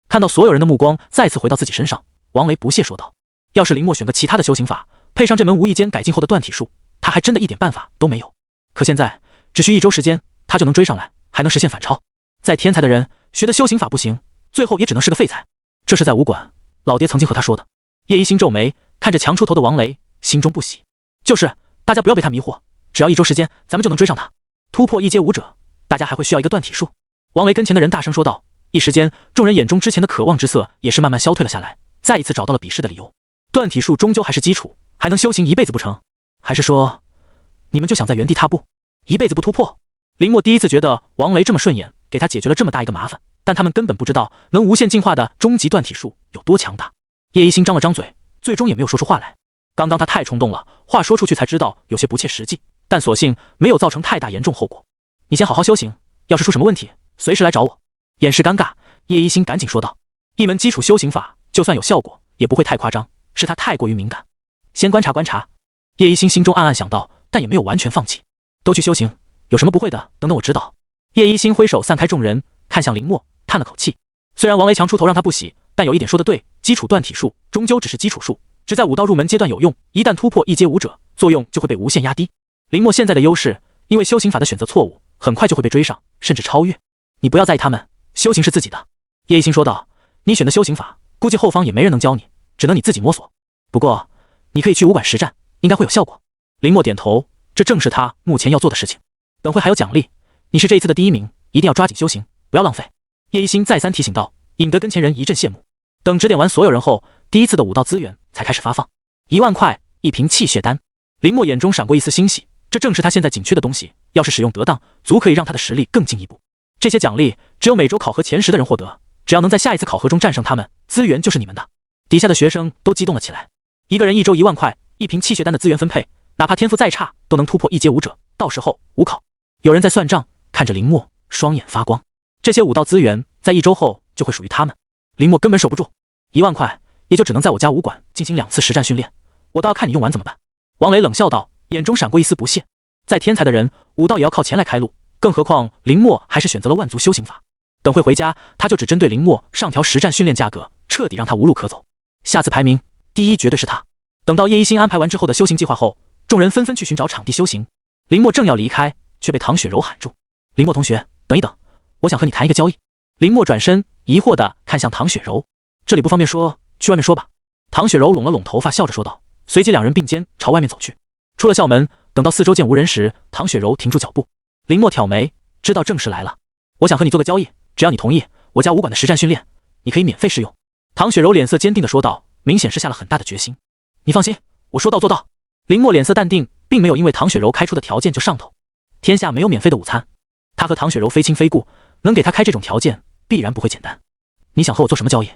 看到所有人的目光再次回到自己身上，王雷不屑说道。要是林默选个其他的修行法，配上这门无意间改进后的断体术，他还真的一点办法都没有。可现在只需1周时间，他就能追上来，还能实现反超。再天才的人学的修行法不行，最后也只能是个废材。这是在武馆老爹曾经和他说的。叶一心皱眉，看着强出头的王雷，心中不喜。就是大家不要被他迷惑，只要1周时间，咱们就能追上他，突破1阶武者。大家还会需要一个断体术。王雷跟前的人大声说道。一时间，众人眼中之前的渴望之色也是慢慢消退了下来，再一次找到了比试的理由。断体术终究还是基础，还能修行一辈子不成？还是说你们就想在原地踏步，一辈子不突破？林默第一次觉得王雷这么顺眼，给他解决了这么大一个麻烦，但他们根本不知道能无限进化的终极断体术有多强大。叶一星张了张嘴，最终也没有说出话来。刚刚他太冲动了，话说出去才知道有些不切实际，但所幸没有造成太大严重后果。你先好好修行，要是出什么问题，随时来找我。掩饰尴尬，叶一星赶紧说道：“一门基础修行法，就算有效果，也不会太夸张，是他太过于敏感。先观察观察。”叶一星心中暗暗想到，但也没有完全放弃。都去修行，有什么不会的，等等我指导。叶一星挥手散开众人，看向林默，叹了口气。虽然王雷强出头让他不喜，但有一点说得对，基础断体术终究只是基础术，只在武道入门阶段有用，一旦突破一阶武者，作用就会被无限压低。林默现在的优势，因为修行法的选择错误，很快就会被追上，甚至超越。你不要在意他们，修行是自己的。叶一星说道：“你选的修行法，估计后方也没人能教你，只能你自己摸索。不过，你可以去武馆实战，应该会有效果。”林默点头，这正是他目前要做的事情。等会还有奖励，你是这一次的第1名，一定要抓紧修行，不要浪费。叶一星再三提醒道，引得跟前人一阵羡慕。等指点完所有人后，第一次的武道资源才开始发放，1万块一瓶气血丹。林默眼中闪过一丝欣喜，这正是他现在紧缺的东西，要是使用得当，足可以让他的实力更进一步。这些奖励只有每周考核前10的人获得，只要能在下一次考核中战胜他们，资源就是你们的。底下的学生都激动了起来，一个人1周1万块，一瓶气血丹的资源分配，哪怕天赋再差，都能突破一阶武者，到时候武考。有人在算账，看着林默，双眼发光。这些武道资源在1周后就会属于他们。林默根本守不住，1万块也就只能在我家武馆进行2次实战训练，我倒要看你用完怎么办。王雷冷笑道，眼中闪过一丝不屑。再天才的人，武道也要靠钱来开路，更何况林默还是选择了万族修行法。等会回家，他就只针对林默上调实战训练价格，彻底让他无路可走。下次排名第1绝对是他。等到叶一星安排完之后的修行计划后，众人纷纷去寻找场地修行。林默正要离开，却被唐雪柔喊住。林默同学，等一等，我想和你谈一个交易。林默转身疑惑地看向唐雪柔，这里不方便说，去外面说吧。唐雪柔拢了拢头发，笑着说道，随即2人并肩朝外面走去。出了校门，等到4周见无人时，唐雪柔停住脚步。林默挑眉，知道正事来了。我想和你做个交易，只要你同意，我家武馆的实战训练，你可以免费试用。唐雪柔脸色坚定地说道，明显是下了很大的决心。你放心，我说到做到。林默脸色淡定，并没有因为唐雪柔开出的条件就上头。天下没有免费的午餐，他和唐雪柔非亲非故，能给他开这种条件，必然不会简单。你想和我做什么交易？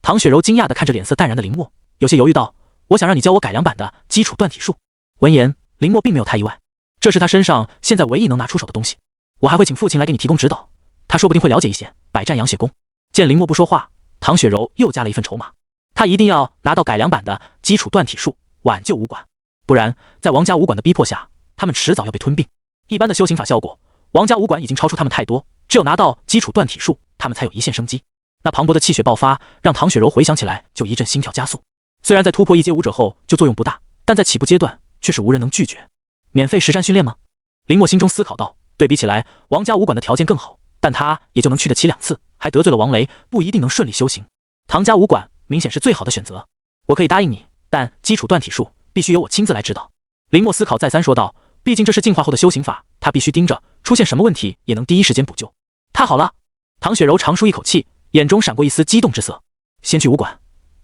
唐雪柔惊讶地看着脸色淡然的林默，有些犹豫道，我想让你教我改良版的基础断体术。闻言，林默并没有太意外，这是他身上现在唯一能拿出手的东西。我还会请父亲来给你提供指导，他说不定会了解一些百战养血功。见林默不说话，唐雪柔又加了一份筹码，他一定要拿到改良版的基础断体术，挽救武馆，不然在王家武馆的逼迫下，他们迟早要被吞并。一般的修行法效果，王家武馆已经超出他们太多，只有拿到基础断体术，他们才有一线生机。那磅礴的气血爆发，让唐雪柔回想起来就一阵心跳加速。虽然在突破一阶武者后就作用不大，但在起步阶段却是无人能拒绝。免费实战训练吗？林默心中思考道。对比起来，王家武馆的条件更好，但他也就能去得起2次，还得罪了王雷，不一定能顺利修行。唐家武馆明显是最好的选择，我可以答应你，但基础断体术必须由我亲自来指导。林默思考再三说道，毕竟这是进化后的修行法，他必须盯着，出现什么问题也能第一时间补救。太好了！唐雪柔长舒一口气，眼中闪过一丝激动之色。先去武馆，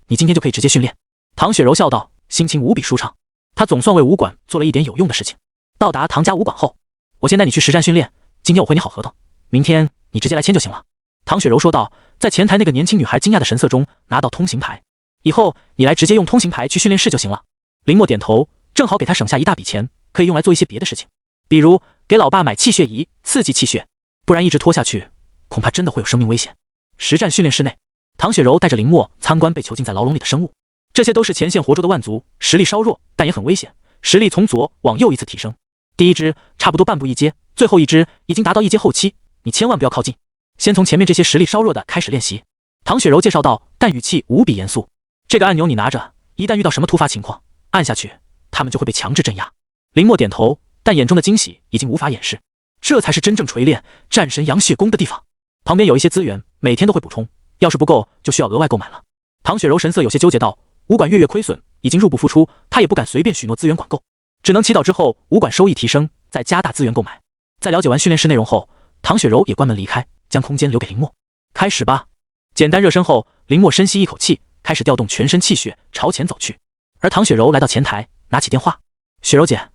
你今天就可以直接训练。唐雪柔笑道，心情无比舒畅。她总算为武馆做了一点有用的事情。到达唐家武馆后，我先带你去实战训练，今天我会你好合同，明天你直接来签就行了。唐雪柔说道，在前台那个年轻女孩惊讶的神色中拿到通行牌，以后你来直接用通行牌去训练室就行了。林默点头，正好给他省下一大笔钱，可以用来做一些别的事情，比如给老爸买气血仪，刺激气血，不然一直拖下去，恐怕真的会有生命危险。实战训练室内，唐雪柔带着林默参观被囚禁在牢笼里的生物，这些都是前线活捉的万族，实力稍弱，但也很危险，实力从左往右依次提升。第一只差不多半步一阶，最后一只已经达到一阶后期，你千万不要靠近，先从前面这些实力稍弱的开始练习。唐雪柔介绍道，但语气无比严肃。这个按钮你拿着，一旦遇到什么突发情况，按下去，他们就会被强制镇压。林默点头，但眼中的惊喜已经无法掩饰，这才是真正锤炼战神养血功的地方。旁边有一些资源，每天都会补充，要是不够就需要额外购买了。唐雪柔神色有些纠结道，武馆月亏损，已经入不敷出，他也不敢随便许诺资源管够，只能祈祷之后武馆收益提升，再加大资源购买。在了解完训练室内容后，唐雪柔也关门离开，将空间留给林默。开始吧。简单热身后，林默深吸一口气，开始调动全身气血朝前走去。而唐雪柔来到前台，拿起电话，雪柔姐，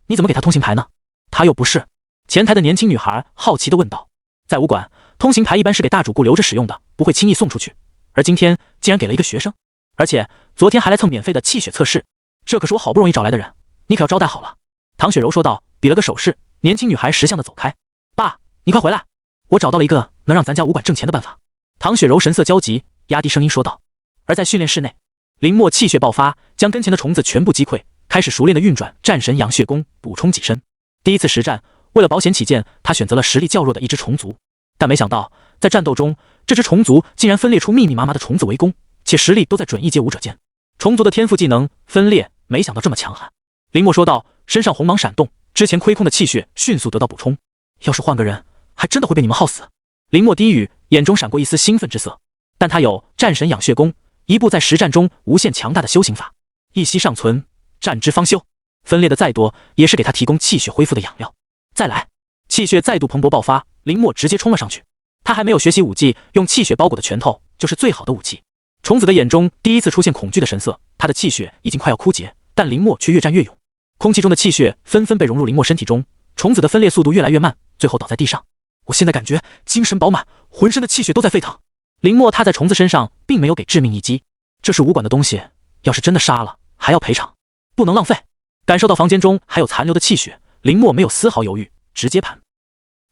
你怎么给他通行牌呢？他又不是。前台的年轻女孩好奇地问道。在武馆，通行牌一般是给大主顾留着使用的，不会轻易送出去。而今天竟然给了一个学生，而且昨天还来蹭免费的气血测试，这可是我好不容易找来的人，你可要招待好了。唐雪柔说道，比了个手势，年轻女孩识相地走开。爸，你快回来，我找到了一个能让咱家武馆挣钱的办法。唐雪柔神色焦急，压低声音说道。而在训练室内，林墨气血爆发，将跟前的虫子全部击溃，开始熟练地运转战神养血功，补充己身。第一次实战，为了保险起见，他选择了实力较弱的一只虫族，但没想到在战斗中，这只虫族竟然分裂出密密麻麻的虫子围攻，且实力都在准一阶武者间。虫族的天赋技能分裂，没想到这么强悍。林墨说道，身上红芒闪动，之前亏空的气血迅速得到补充。要是换个人，还真的会被你们耗死。林墨低语，眼中闪过一丝兴奋之色。但他有战神养血功，一部在实战中无限强大的修行法，一息尚存，战之方休。分裂的再多，也是给他提供气血恢复的养料。再来，气血再度蓬勃爆发，林墨直接冲了上去。他还没有学习武技，用气血包裹的拳头就是最好的武器。虫子的眼中第一次出现恐惧的神色，他的气血已经快要枯竭，但林墨却越战越勇。空气中的气血纷纷被融入林墨身体中，虫子的分裂速度越来越慢，最后倒在地上。我现在感觉精神饱满，浑身的气血都在沸腾。林墨踏在虫子身上，并没有给致命一击。这是武馆的东西，要是真的杀了，还要赔偿，不能浪费。感受到房间中还有残留的气血，林墨没有丝毫犹豫，直接盘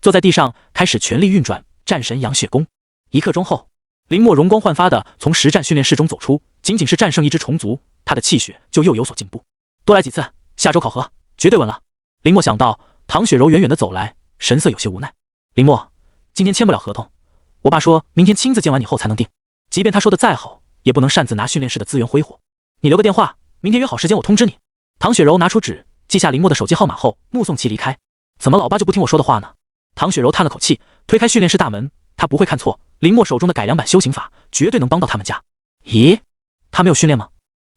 坐在地上，开始全力运转战神养血功。1刻钟后，林墨容光焕发地从实战训练室中走出，仅仅是战胜一只虫族，他的气血就又有所进步。多来几次，下周考核绝对稳了。林墨想到。唐雪柔远远地走来，神色有些无奈。林墨，今天签不了合同，我爸说明天亲自见完你后才能定，即便他说的再好，也不能擅自拿训练室的资源挥霍。你留个电话，明天约好时间我通知你。唐雪柔拿出纸，记下林墨的手机号码后，目送其离开。怎么老爸就不听我说的话呢？唐雪柔叹了口气，推开训练室大门。他不会看错，林墨手中的改良版修行法绝对能帮到他们家。咦，他没有训练吗？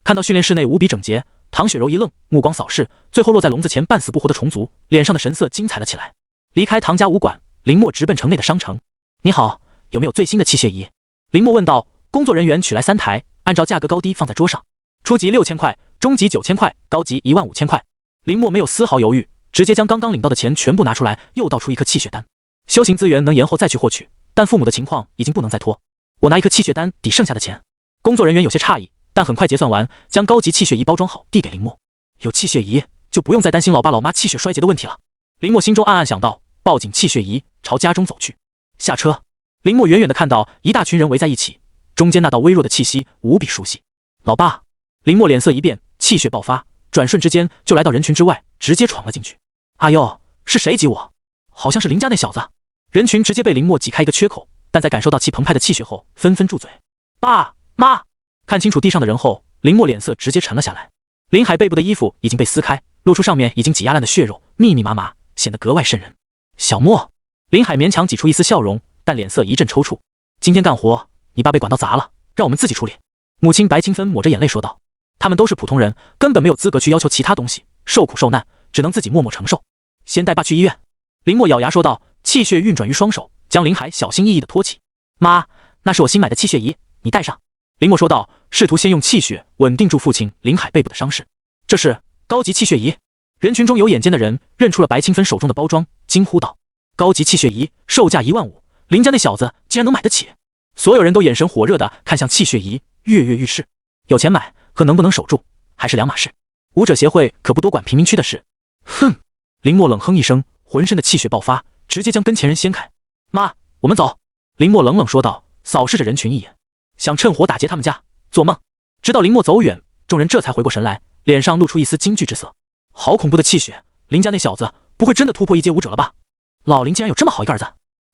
看到训练室内无比整洁，唐雪柔一愣，目光扫视，最后落在笼子前半死不活的虫族，脸上的神色精彩了起来。离开唐家武馆，林墨直奔城内的商城。你好，有没有最新的气血仪？林墨问道。工作人员取来3台，按照价格高低放在桌上，初级6000块，中级9000块，高级15000块。林墨没有丝毫犹豫，直接将刚刚领到的钱全部拿出来，又倒出一颗气血丹。修行资源能延后再去获取，但父母的情况已经不能再拖，我拿一颗气血丹抵剩下的钱。工作人员有些诧异，但很快结算完，将高级气血仪包装好递给林墨。有气血仪，就不用再担心老爸老妈气血衰竭的问题了。林墨心中暗暗想到，抱紧气血仪朝家中走去。下车，林墨远远地看到一大群人围在一起，中间那道微弱的气息无比熟悉。老爸！林墨脸色一变，气血爆发，转瞬之间就来到人群之外，直接闯了进去。哎呦，是谁挤我？好像是林家那小子。人群直接被林墨挤开一个缺口，但在感受到其澎湃的气血后，纷纷住嘴。爸妈！看清楚地上的人后，林墨脸色直接沉了下来。林海背部的衣服已经被撕开，露出上面已经挤压烂的血肉，密密麻麻，显得格外瘆人。小莫！林海勉强挤出一丝笑容，但脸色一阵抽搐。今天干活，你爸被管道砸了，让我们自己处理。母亲白清芬抹着眼泪说道。他们都是普通人，根本没有资格去要求其他东西，受苦受难，只能自己默默承受。先带爸去医院。林墨咬牙说道，气血运转于双手，将林海小心翼翼地托起。妈，那是我新买的气血仪，你带上。林墨说道，试图先用气血稳定住父亲林海背部的伤势。这是高级气血仪。人群中有眼尖的人认出了白清芬手中的包装，惊呼道，高级气血仪售价15000，林家那小子竟然能买得起。所有人都眼神火热地看向气血仪，跃跃欲试。有钱买和能不能守住还是两码事，武者协会可不多管贫民区的事。哼！林墨冷哼一声，浑身的气血爆发，直接将跟前人掀开。妈，我们走。林墨冷冷说道，扫视着人群一眼，想趁火打劫他们家，做梦。直到林墨走远，众人这才回过神来，脸上露出一丝惊惧之色。好恐怖的气血，林家那小子不会真的突破1阶武者了吧？老林竟然有这么好一个儿子。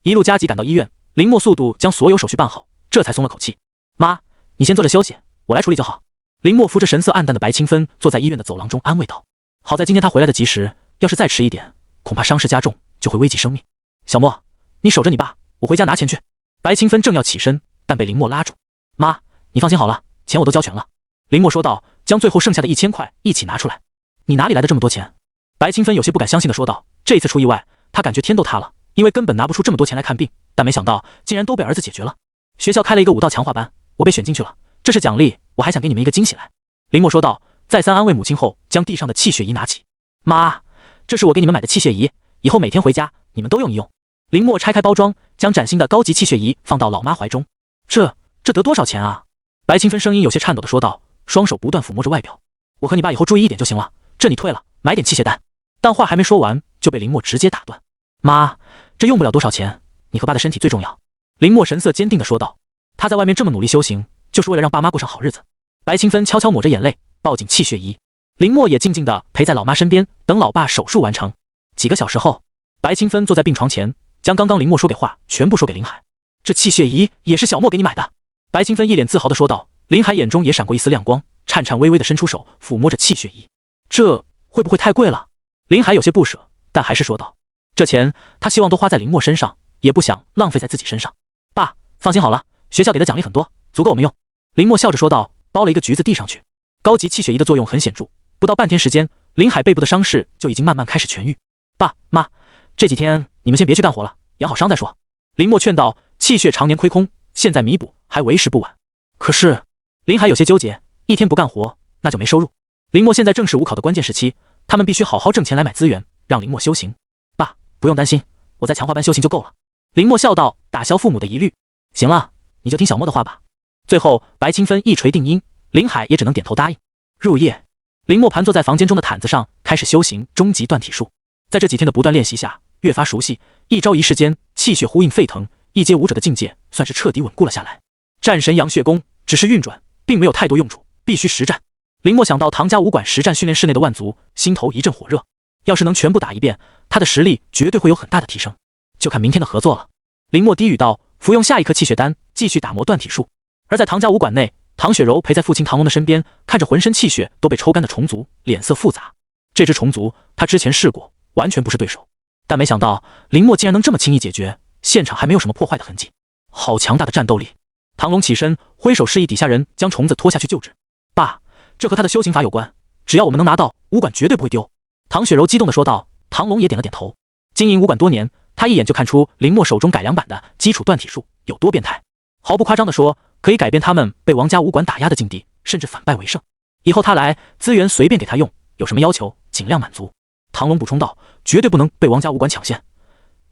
一路加急赶到医院，林墨速度将所有手续办好，这才松了口气。妈，你先坐着休息，我来处理就好。林墨扶着神色暗淡的白清芬坐在医院的走廊中安慰道。好在今天他回来的及时，要是再迟一点，恐怕伤势加重，就会危及生命。小莫，你守着你爸，我回家拿钱去。白清芬正要起身，但被林墨拉住。妈，你放心好了，钱我都交全了。林墨说道，将最后剩下的1000块一起拿出来。你哪里来的这么多钱？白清芬有些不敢相信地说道，这次出意外，他感觉天都塌了，因为根本拿不出这么多钱来看病，但没想到竟然都被儿子解决了。学校开了一个武道强化班，我被选进去了，这是奖励，我还想给你们一个惊喜来。林墨说道，再三安慰母亲后，将地上的气血仪拿起。妈，这是我给你们买的气血仪，以后每天回家你们都用一用。林默拆开包装，将崭新的高级气血仪放到老妈怀中。这得多少钱啊？白清芬声音有些颤抖地说道，双手不断抚摸着外表。我和你爸以后注意一点就行了，这你退了，买点气血丹。但话还没说完，就被林默直接打断。妈，这用不了多少钱，你和爸的身体最重要。林默神色坚定地说道，他在外面这么努力修行，就是为了让爸妈过上好日子。白清芬悄悄抹着眼泪，抱紧气血仪。林默也静静地陪在老妈身边，等老爸手术完成。几个小时后，白清芬坐在病床前，将刚刚林默说给话全部说给林海。这气血仪也是小莫给你买的。白清芬一脸自豪地说道。林海眼中也闪过一丝亮光，颤颤巍巍地伸出手抚摸着气血仪。这会不会太贵了？林海有些不舍，但还是说道，这钱他希望都花在林默身上，也不想浪费在自己身上。爸，放心好了，学校给的奖励很多，足够我们用。林默笑着说道，包了一个橘子递上去。高级气血仪的作用很显著，不到半天时间，林海背部的伤势就已经慢慢开始痊愈。爸妈，这几天你们先别去干活了，养好伤再说。林默劝道，气血常年亏空，现在弥补还为时不晚。可是林海有些纠结，一天不干活那就没收入。林默现在正是武考的关键时期，他们必须好好挣钱来买资源，让林默修行。爸，不用担心，我在强化班修行就够了。林默笑道，打消父母的疑虑。行了，你就听小莫的话吧。最后白清芬一锤定音，林海也只能点头答应。入夜，林默盘坐在房间中的毯子上，开始修行终极断体术。在这几天的不断练习下，越发熟悉，一招一式间气血呼应沸腾，一阶武者的境界算是彻底稳固了下来。战神阳血功只是运转，并没有太多用处，必须实战。林默想到唐家武馆实战训练室内的万族，心头一阵火热。要是能全部打一遍，他的实力绝对会有很大的提升，就看明天的合作了。林默低语道，服用下一颗气血丹，继续打磨断体术。而在唐家武馆内，唐雪柔陪在父亲唐龙的身边，看着浑身气血都被抽干的虫族，脸色复杂。这只虫族他之前试过，完全不是对手，但没想到林默竟然能这么轻易解决，现场还没有什么破坏的痕迹，好强大的战斗力。唐龙起身挥手示意底下人将虫子拖下去救治。爸，这和他的修行法有关，只要我们能拿到，武馆绝对不会丢。唐雪柔激动地说道。唐龙也点了点头。经营武馆多年，他一眼就看出林默手中改良版的基础断体术有多变态。毫不夸张地说，可以改变他们被王家武馆打压的境地，甚至反败为胜。以后他来，资源随便给他用，有什么要求尽量满足。唐龙补充道，绝对不能被王家武馆抢先。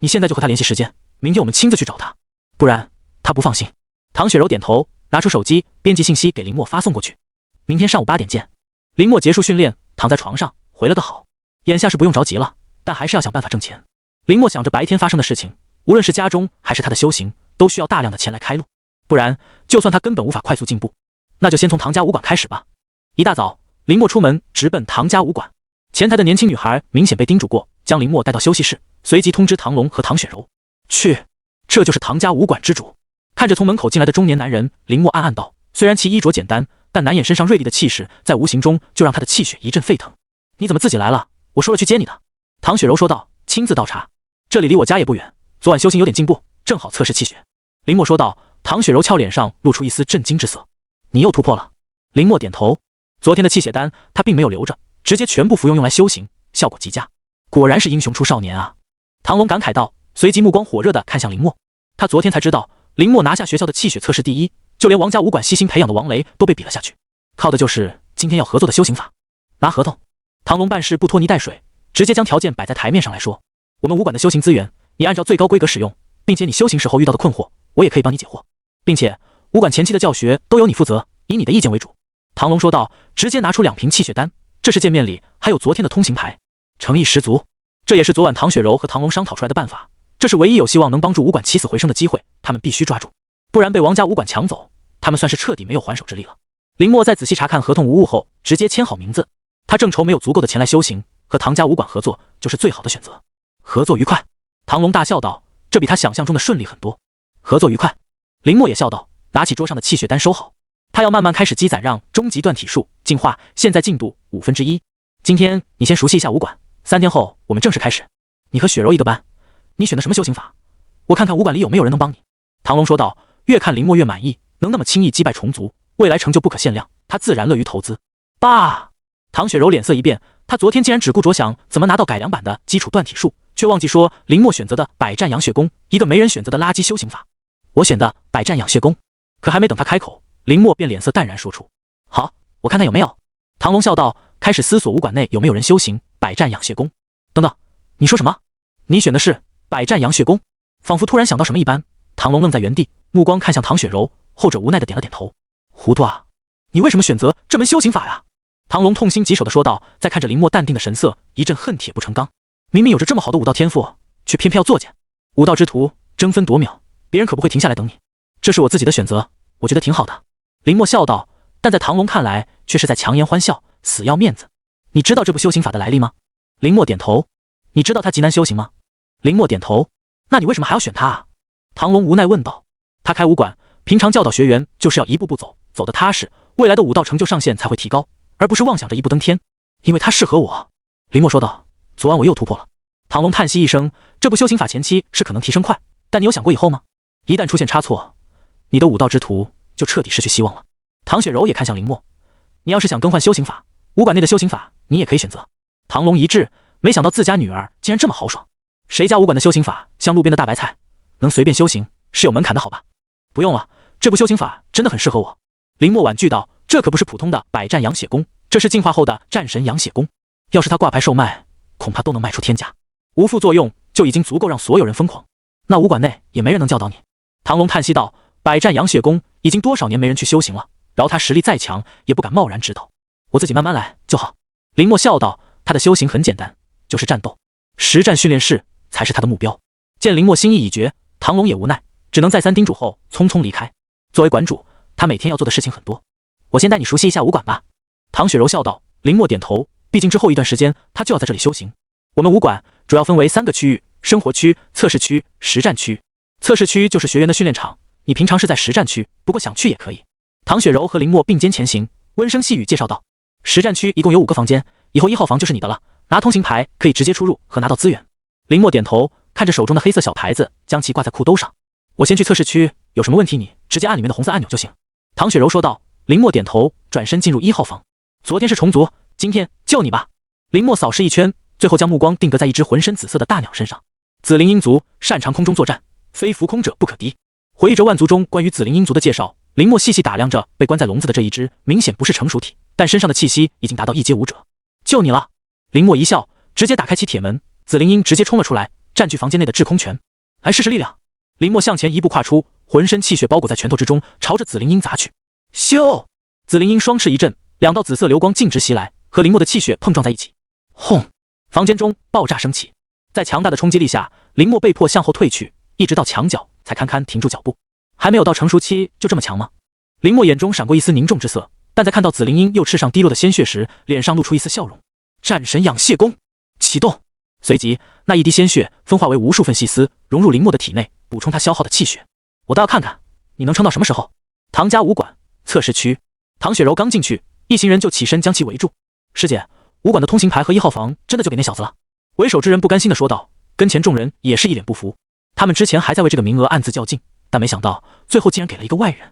你现在就和他联系时间，明天我们亲自去找他，不然他不放心。唐雪柔点头，拿出手机编辑信息给林默发送过去。明天上午8点见。林默结束训练，躺在床上回了个好。眼下是不用着急了，但还是要想办法挣钱。林默想着白天发生的事情，无论是家中还是他的修行，都需要大量的钱来开路，不然就算他根本无法快速进步，那就先从唐家武馆开始吧。一大早，林默出门直奔唐家武馆。前台的年轻女孩明显被叮嘱过，将林默带到休息室，随即通知唐龙和唐雪柔。去，这就是唐家武馆之主。看着从门口进来的中年男人，林默暗暗道，虽然其衣着简单，但难掩身上锐利的气势，在无形中就让他的气血一阵沸腾。你怎么自己来了？我说了去接你的。唐雪柔说道，亲自倒茶。这里离我家也不远，昨晚修行有点进步，正好测试气血。林默说道。唐雪柔俏脸上露出一丝震惊之色。你又突破了。林默点头。昨天的气血丹他并没有留着，直接全部服用用来修行，效果极佳。果然是英雄出少年啊。唐龙感慨道，随即目光火热地看向林默。他昨天才知道，林默拿下学校的气血测试第一，就连王家武馆悉心培养的王雷都被比了下去，靠的就是今天要合作的修行法。拿合同。唐龙办事不拖泥带水，直接将条件摆在台面上来说，我们武馆的修行资源，你按照最高规格使用，并且你修行时候遇到的困惑，我也可以帮你解惑，并且武馆前期的教学都由你负责，以你的意见为主。唐龙说道，直接拿出2瓶气血丹，这是见面礼，还有昨天的通行牌，诚意十足。这也是昨晚唐雪柔和唐龙商讨出来的办法，这是唯一有希望能帮助武馆起死回生的机会，他们必须抓住，不然被王家武馆抢走，他们算是彻底没有还手之力了。林默在仔细查看合同无误后，直接签好名字。他正愁没有足够的钱来修行，和唐家武馆合作就是最好的选择。合作愉快。唐龙大笑道，这比他想象中的顺利很多。合作愉快。林默也笑道，拿起桌上的气血丹收好。他要慢慢开始积攒，让终极断体术进化，现在进度1/5。今天你先熟悉一下武馆，3天后我们正式开始。你和雪柔一个班，你选的什么修行法？我看看武馆里有没有人能帮你。唐龙说道，越看林默越满意，能那么轻易击败虫族，未来成就不可限量，他自然乐于投资。爸！唐雪柔脸色一变，她昨天竟然只顾着想怎么拿到改良版的基础断体术，却忘记说林默选择的百战养血功，一个没人选择的垃圾修行法。我选的百战养血功。可还没等他开口，林默便脸色淡然说出，好，我看看有没有。唐龙笑道，开始思索武馆内有没有人修行百战养血功。等等，你说什么？你选的是百战扬血功。仿佛突然想到什么一般，唐龙愣在原地，目光看向唐雪柔，后者无奈的点了点头。糊涂啊，你为什么选择这门修行法呀？唐龙痛心疾首的说道，再看着林墨淡定的神色，一阵恨铁不成钢。明明有着这么好的武道天赋，却偏偏要作践。武道之徒争分夺秒，别人可不会停下来等你。这是我自己的选择，我觉得挺好的。林墨笑道，但在唐龙看来却是在强颜欢笑，死要面子。你知道这部修行法的来历吗？林墨点头。你知道他极难修行吗？林墨点头。那你为什么还要选他啊？唐龙无奈问道。他开武馆，平常教导学员就是要一步步走，走得踏实，未来的武道成就上限才会提高，而不是妄想着一步登天。因为他适合我。林墨说道。昨晚我又突破了。唐龙叹息一声，这部修行法前期是可能提升快，但你有想过以后吗？一旦出现差错，你的武道之途就彻底失去希望了。唐雪柔也看向林墨，你要是想更换修行法，武馆内的修行法你也可以选择。唐龙一滞，没想到自家女儿竟然这么豪爽。谁家武馆的修行法像路边的大白菜，能随便修行是有门槛的好吧？不用了，这部修行法真的很适合我。林墨婉拒道，这可不是普通的百战扬血功，这是进化后的战神扬血功，要是他挂牌售卖，恐怕都能卖出天价。无副作用就已经足够让所有人疯狂，那武馆内也没人能教导你。唐龙叹息道，百战扬血功已经多少年没人去修行了，饶他实力再强也不敢贸然指导，我自己慢慢来就好。林墨笑道，他的修行很简单，就是战斗，实战训练室才是他的目标。见林墨心意已决，唐龙也无奈，只能再三叮嘱后匆匆离开。作为馆主，他每天要做的事情很多，我先带你熟悉一下武馆吧。唐雪柔笑道。林墨点头，毕竟之后一段时间他就要在这里修行。我们武馆主要分为3个区域：生活区、测试区、实战区。测试区就是学员的训练场，你平常是在实战区，不过想去也可以。唐雪柔和林墨并肩前行，温声细语介绍道。实战区一共有5个房间，以后1号房就是你的了，拿通行牌可以直接出入和拿到资源。林墨点头，看着手中的黑色小牌子，将其挂在裤兜上。我先去测试区，有什么问题你直接按里面的红色按钮就行。唐雪柔说道。林墨点头，转身进入1号房。昨天是虫族，今天就你吧。林墨扫视一圈，最后将目光定格在一只浑身紫色的大鸟身上。紫灵鹰族擅长空中作战，非浮空者不可敌。回忆着万族中关于紫灵鹰族的介绍，林墨细细打量着被关在笼子的这一只，明显不是成熟体，但身上的气息已经达到1阶武者。就你了。林墨一笑，直接打开其铁门，紫灵鹰直接冲了出来，占据房间内的制空权。来试试力量。林墨向前一步跨出，浑身气血包裹在拳头之中，朝着紫灵鹰砸去。咻！紫灵鹰双翅一震，2道紫色流光径直袭来，和林墨的气血碰撞在一起。轰！房间中爆炸升起，在强大的冲击力下，林墨被迫向后退去，一直到墙角才堪堪停住脚步。还没有到成熟期就这么强吗？林墨眼中闪过一丝凝重之色，但在看到紫灵鹰右翅上滴落的鲜血时，脸上露出一丝笑容。战神养血功启动，随即那一滴鲜血分化为无数份细丝，融入林墨的体内，补充他消耗的气血。我倒要看看你能撑到什么时候。唐家武馆测试区，唐雪柔刚进去，一行人就起身将其围住。师姐，武馆的通行牌和1号房真的就给那小子了？为首之人不甘心地说道，跟前众人也是一脸不服。他们之前还在为这个名额暗自较劲，但没想到最后竟然给了一个外人。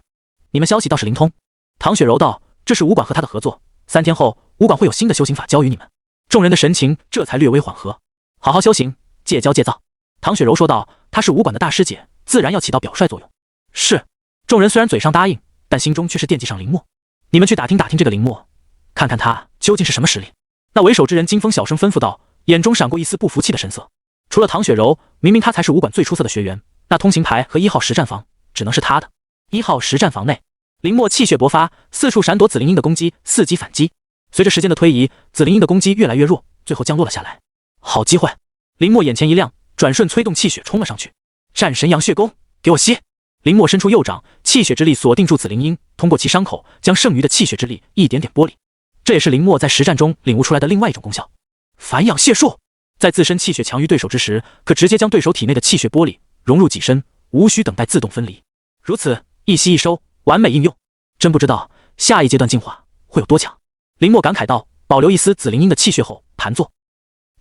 你们消息倒是灵通。唐雪柔道，这是武馆和他的合作，3天后武馆会有新的修行法交予你们。众人的神情这才略微缓和。好好修行，戒骄戒躁。唐雪柔说道，她是武馆的大师姐，自然要起到表率作用。是。众人虽然嘴上答应，但心中却是惦记上林墨。你们去打听打听这个林墨，看看他究竟是什么实力。那为首之人金风小声吩咐道，眼中闪过一丝不服气的神色。除了唐雪柔，明明他才是武馆最出色的学员，那通行牌和1号实战房只能是他的。1号实战房内，林墨气血勃发，四处闪躲紫灵鹰的攻击，伺机反击。随着时间的推移，紫灵鹰的攻击越来越弱，最后降落了下来。好机会！林墨眼前一亮，转瞬催动气血冲了上去。战神扬血功，给我吸！林墨伸出右掌，气血之力锁定住紫灵鹰，通过其伤口将剩余的气血之力一点点剥离。这也是林墨在实战中领悟出来的另外一种功效——反养血术。在自身气血强于对手之时，可直接将对手体内的气血剥离，融入己身，无需等待自动分离。如此一吸一收，完美应用。真不知道下一阶段进化会有多强。林墨感慨道，保留一丝紫灵鹰的气血后盘坐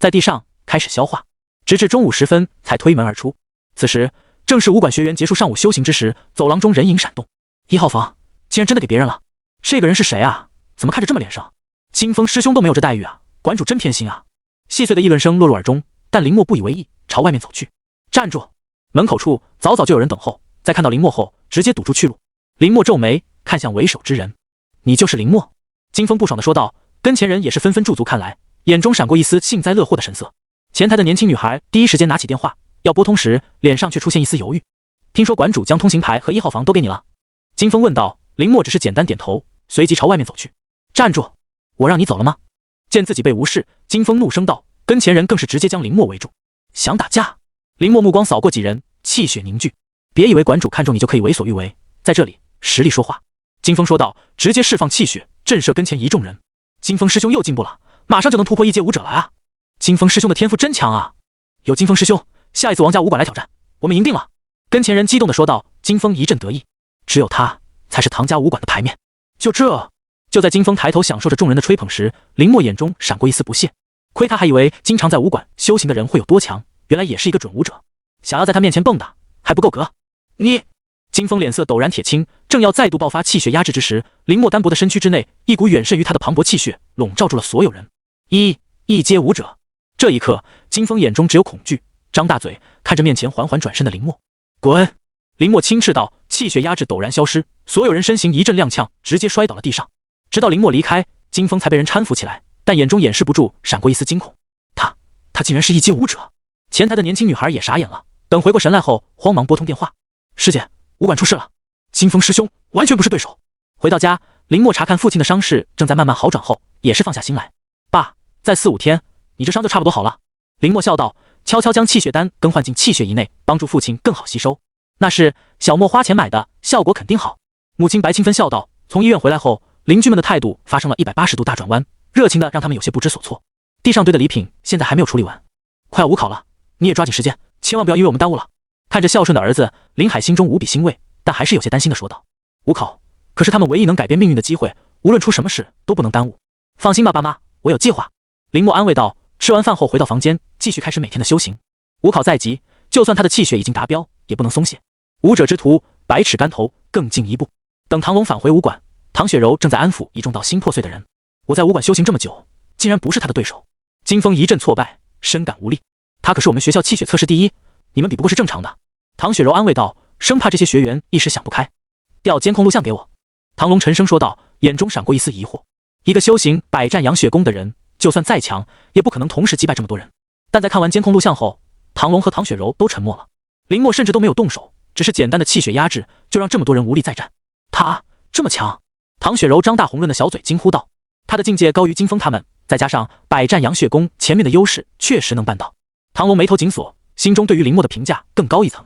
在地上开始消化，直至中午时分才推门而出。此时正是武馆学员结束上午修行之时，走廊中人影闪动。1号房竟然真的给别人了，这个人是谁啊？怎么看着这么脸生？金风师兄都没有这待遇啊，馆主真偏心啊！细碎的议论声落入耳中，但林墨不以为意，朝外面走去。站住！门口处早早就有人等候，在看到林墨后，直接堵住去路。林墨皱眉，看向为首之人：“你就是林墨？”金风不爽地说道，跟前人也是纷纷驻足看来，眼中闪过一丝幸灾乐祸的神色。前台的年轻女孩第一时间拿起电话要拨通时，脸上却出现一丝犹豫。听说馆主将通行牌和1号房都给你了？金风问道。林默只是简单点头，随即朝外面走去。站住！我让你走了吗？见自己被无视，金风怒声道，跟前人更是直接将林默围住。想打架？林默目光扫过几人，气血凝聚。别以为馆主看中你就可以为所欲为，在这里实力说话。金风说道，直接释放气血，震慑跟前一众人。金风师兄又进步了，马上就能突破1阶武者了啊！金风师兄的天赋真强啊！有金风师兄，下一次王家武馆来挑战，我们赢定了！跟前人激动地说道。金风一阵得意，只有他才是唐家武馆的牌面。就在金风抬头享受着众人的吹捧时，林默眼中闪过一丝不屑。亏他还以为经常在武馆修行的人会有多强，原来也是一个准武者。想要在他面前蹦跶，还不够格？你……金风脸色陡然铁青，正要再度爆发气血压制之时，林默单薄的身躯之内，一股远甚于他的磅礴气血笼罩住了所有人。一阶武者。这一刻，金风眼中只有恐惧，张大嘴看着面前缓缓转身的林默。滚！林默轻斥道，气血压制陡然消失，所有人身形一阵踉跄，直接摔倒了地上。直到林默离开，金风才被人搀扶起来，但眼中掩饰不住闪过一丝惊恐。他竟然是1阶武者！前台的年轻女孩也傻眼了，等回过神来后，慌忙拨通电话。师姐，武馆出事了，金风师兄完全不是对手。回到家，林默查看父亲的伤势正在慢慢好转后，也是放下心来。爸，再4、5天，你这伤就差不多好了。林默笑道，悄悄将气血丹更换进气血仪内，帮助父亲更好吸收。那是小莫花钱买的，效果肯定好。母亲白清芬笑道。从医院回来后，邻居们的态度发生了180度大转弯，热情的让他们有些不知所措。地上堆的礼品现在还没有处理完，快要武考了，你也抓紧时间，千万不要因为我们耽误了。看着孝顺的儿子，林海心中无比欣慰，但还是有些担心的说道。武考可是他们唯一能改变命运的机会，无论出什么事都不能耽误。放心吧，爸妈，我有计划。林默安慰道。吃完饭后回到房间，继续开始每天的修行。武考在即，就算他的气血已经达标，也不能松懈。武者之途，百尺竿头，更进一步。等唐龙返回武馆，唐雪柔正在安抚一众道心破碎的人。我在武馆修行这么久，竟然不是他的对手。金风一阵挫败，深感无力。他可是我们学校气血测试第一，你们比不过是正常的。唐雪柔安慰道，生怕这些学员一时想不开。调监控录像给我。唐龙沉声说道，眼中闪过一丝疑惑。一个修行百战杨血功的人，就算再强，也不可能同时击败这么多人。但在看完监控录像后，唐龙和唐雪柔都沉默了。林默甚至都没有动手，只是简单的气血压制，就让这么多人无力再战。他这么强？唐雪柔张大红润的小嘴惊呼道。他的境界高于金风他们，再加上百战杨血功前面的优势，确实能办到。唐龙眉头紧锁，心中对于林默的评价更高一层。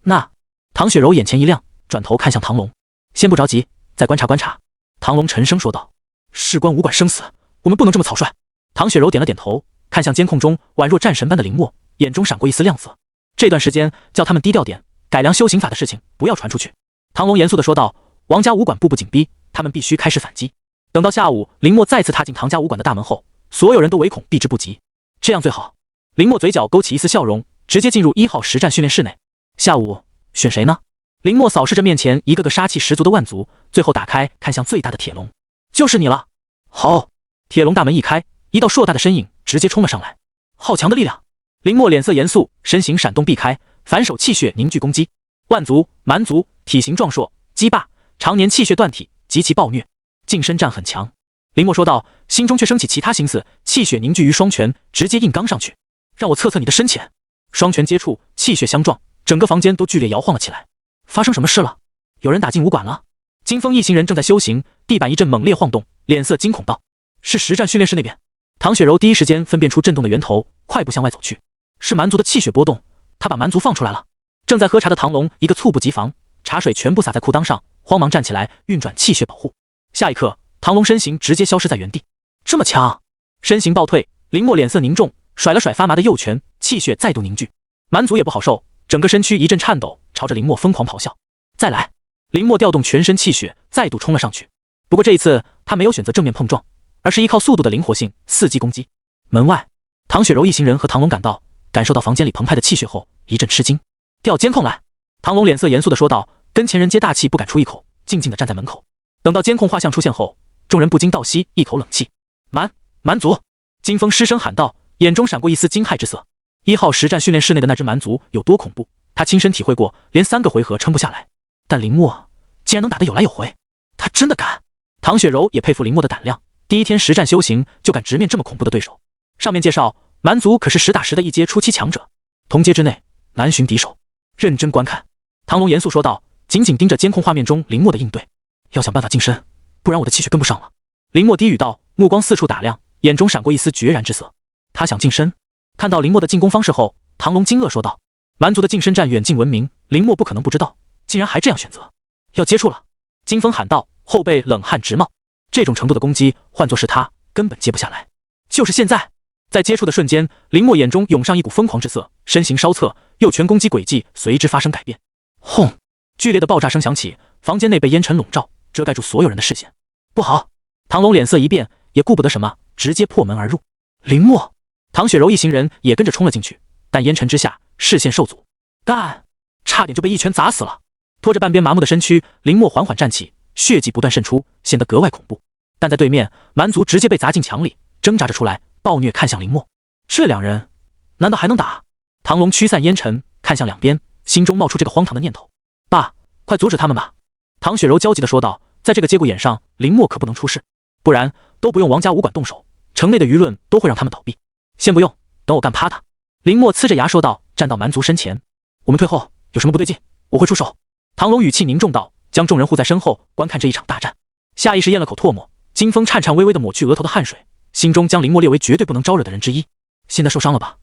那……唐雪柔眼前一亮，转头看向唐龙。先不着急，再观察观察。唐龙沉声说道。事关武馆生死，我们不能这么草率。唐雪柔点了点头，看向监控中宛若战神般的林默，眼中闪过一丝亮色。这段时间叫他们低调点，改良修行法的事情不要传出去。唐龙严肃地说道。王家武馆步步紧逼，他们必须开始反击。等到下午，林默再次踏进唐家武馆的大门后，所有人都唯恐避之不及。这样最好。林默嘴角勾起一丝笑容，直接进入1号实战训练室内。下午选谁呢？林默扫视着面前一个个杀气十足的万族，最后打开看向最大的铁笼。就是你了。好。铁笼大门一开，一道硕大的身影直接冲了上来。好强的力量！林默脸色严肃，身形闪动避开，反手气血凝聚攻击。万族、蛮族体型壮硕，鸡霸常年气血断体，极其暴虐，近身战很强。林默说道，心中却升起其他心思，气血凝聚于双拳，直接硬刚上去。让我测测你的深浅。双拳接触，气血相撞，整个房间都剧烈摇晃了起来。发生什么事了？有人打进武馆了？金风一行人正在修行，地板一阵猛烈晃动，脸色惊恐道。是实战训练室那边。唐雪柔第一时间分辨出震动的源头，快步向外走去。是蛮族的气血波动，他把蛮族放出来了。正在喝茶的唐龙一个猝不及防，茶水全部洒在裤裆上，慌忙站起来运转气血保护。下一刻，唐龙身形直接消失在原地。这么强！身形暴退，林默脸色凝重，甩了甩发麻的右拳，气血再度凝聚。蛮族也不好受，整个身躯一阵颤抖，朝着林默疯狂咆哮。再来！林默调动全身气血，再度冲了上去。不过这一次他没有选择正面碰撞，而是依靠速度的灵活性伺机攻击。门外，唐雪柔一行人和唐龙赶到，感受到房间里澎湃的气血后，一阵吃惊。调监控来！唐龙脸色严肃地说道，跟前人接大气不敢出一口，静静地站在门口。等到监控画像出现后，众人不禁倒吸一口冷气。蛮族！金风失声喊道，眼中闪过一丝惊骇之色。1号实战训练室内的那只蛮族有多恐怖，他亲身体会过，连3个回合撑不下来。但林默竟然能打得有来有回，他真的敢！唐雪柔也佩服林默的胆量，第一天实战修行就敢直面这么恐怖的对手。上面介绍，蛮族可是实打实的一阶初期强者，同阶之内难寻敌手。认真观看。唐龙严肃说道，紧紧盯着监控画面中林默的应对，要想办法近身，不然我的气血跟不上了。林默低语道，目光四处打量，眼中闪过一丝决然之色。他想近身。看到林默的进攻方式后，唐龙惊愕说道，蛮族的近身战远近闻名，林默不可能不知道，竟然还这样选择。要接触了！金风喊道，后背冷汗直冒。这种程度的攻击，换作是他，根本接不下来。就是现在，在接触的瞬间，林默眼中涌上一股疯狂之色，身形稍侧，右拳攻击轨迹随之发生改变。轰！剧烈的爆炸声响起，房间内被烟尘笼罩，遮盖住所有人的视线。不好！唐龙脸色一变，也顾不得什么，直接破门而入。林默、唐雪柔一行人也跟着冲了进去，但烟尘之下，视线受阻。干！差点就被一拳砸死了。拖着半边麻木的身躯，林默缓缓站起，血迹不断渗出，显得格外恐怖。但在对面，蛮族直接被砸进墙里，挣扎着出来，暴虐看向林默。这两人难道还能打？唐龙驱散烟尘，看向两边，心中冒出这个荒唐的念头。爸，快阻止他们吧！唐雪柔焦急地说道。在这个节骨眼上，林默可不能出事，不然都不用王家武馆动手，城内的舆论都会让他们倒闭。先不用，等我干趴他。林默呲着牙说道，站到蛮族身前。我们退后，有什么不对劲，我会出手。唐龙语气凝重道，将众人护在身后，观看这一场大战。下意识咽了口唾沫，金风颤颤巍巍地抹去额头的汗水，心中将林默列为绝对不能招惹的人之一。现在受伤了吧？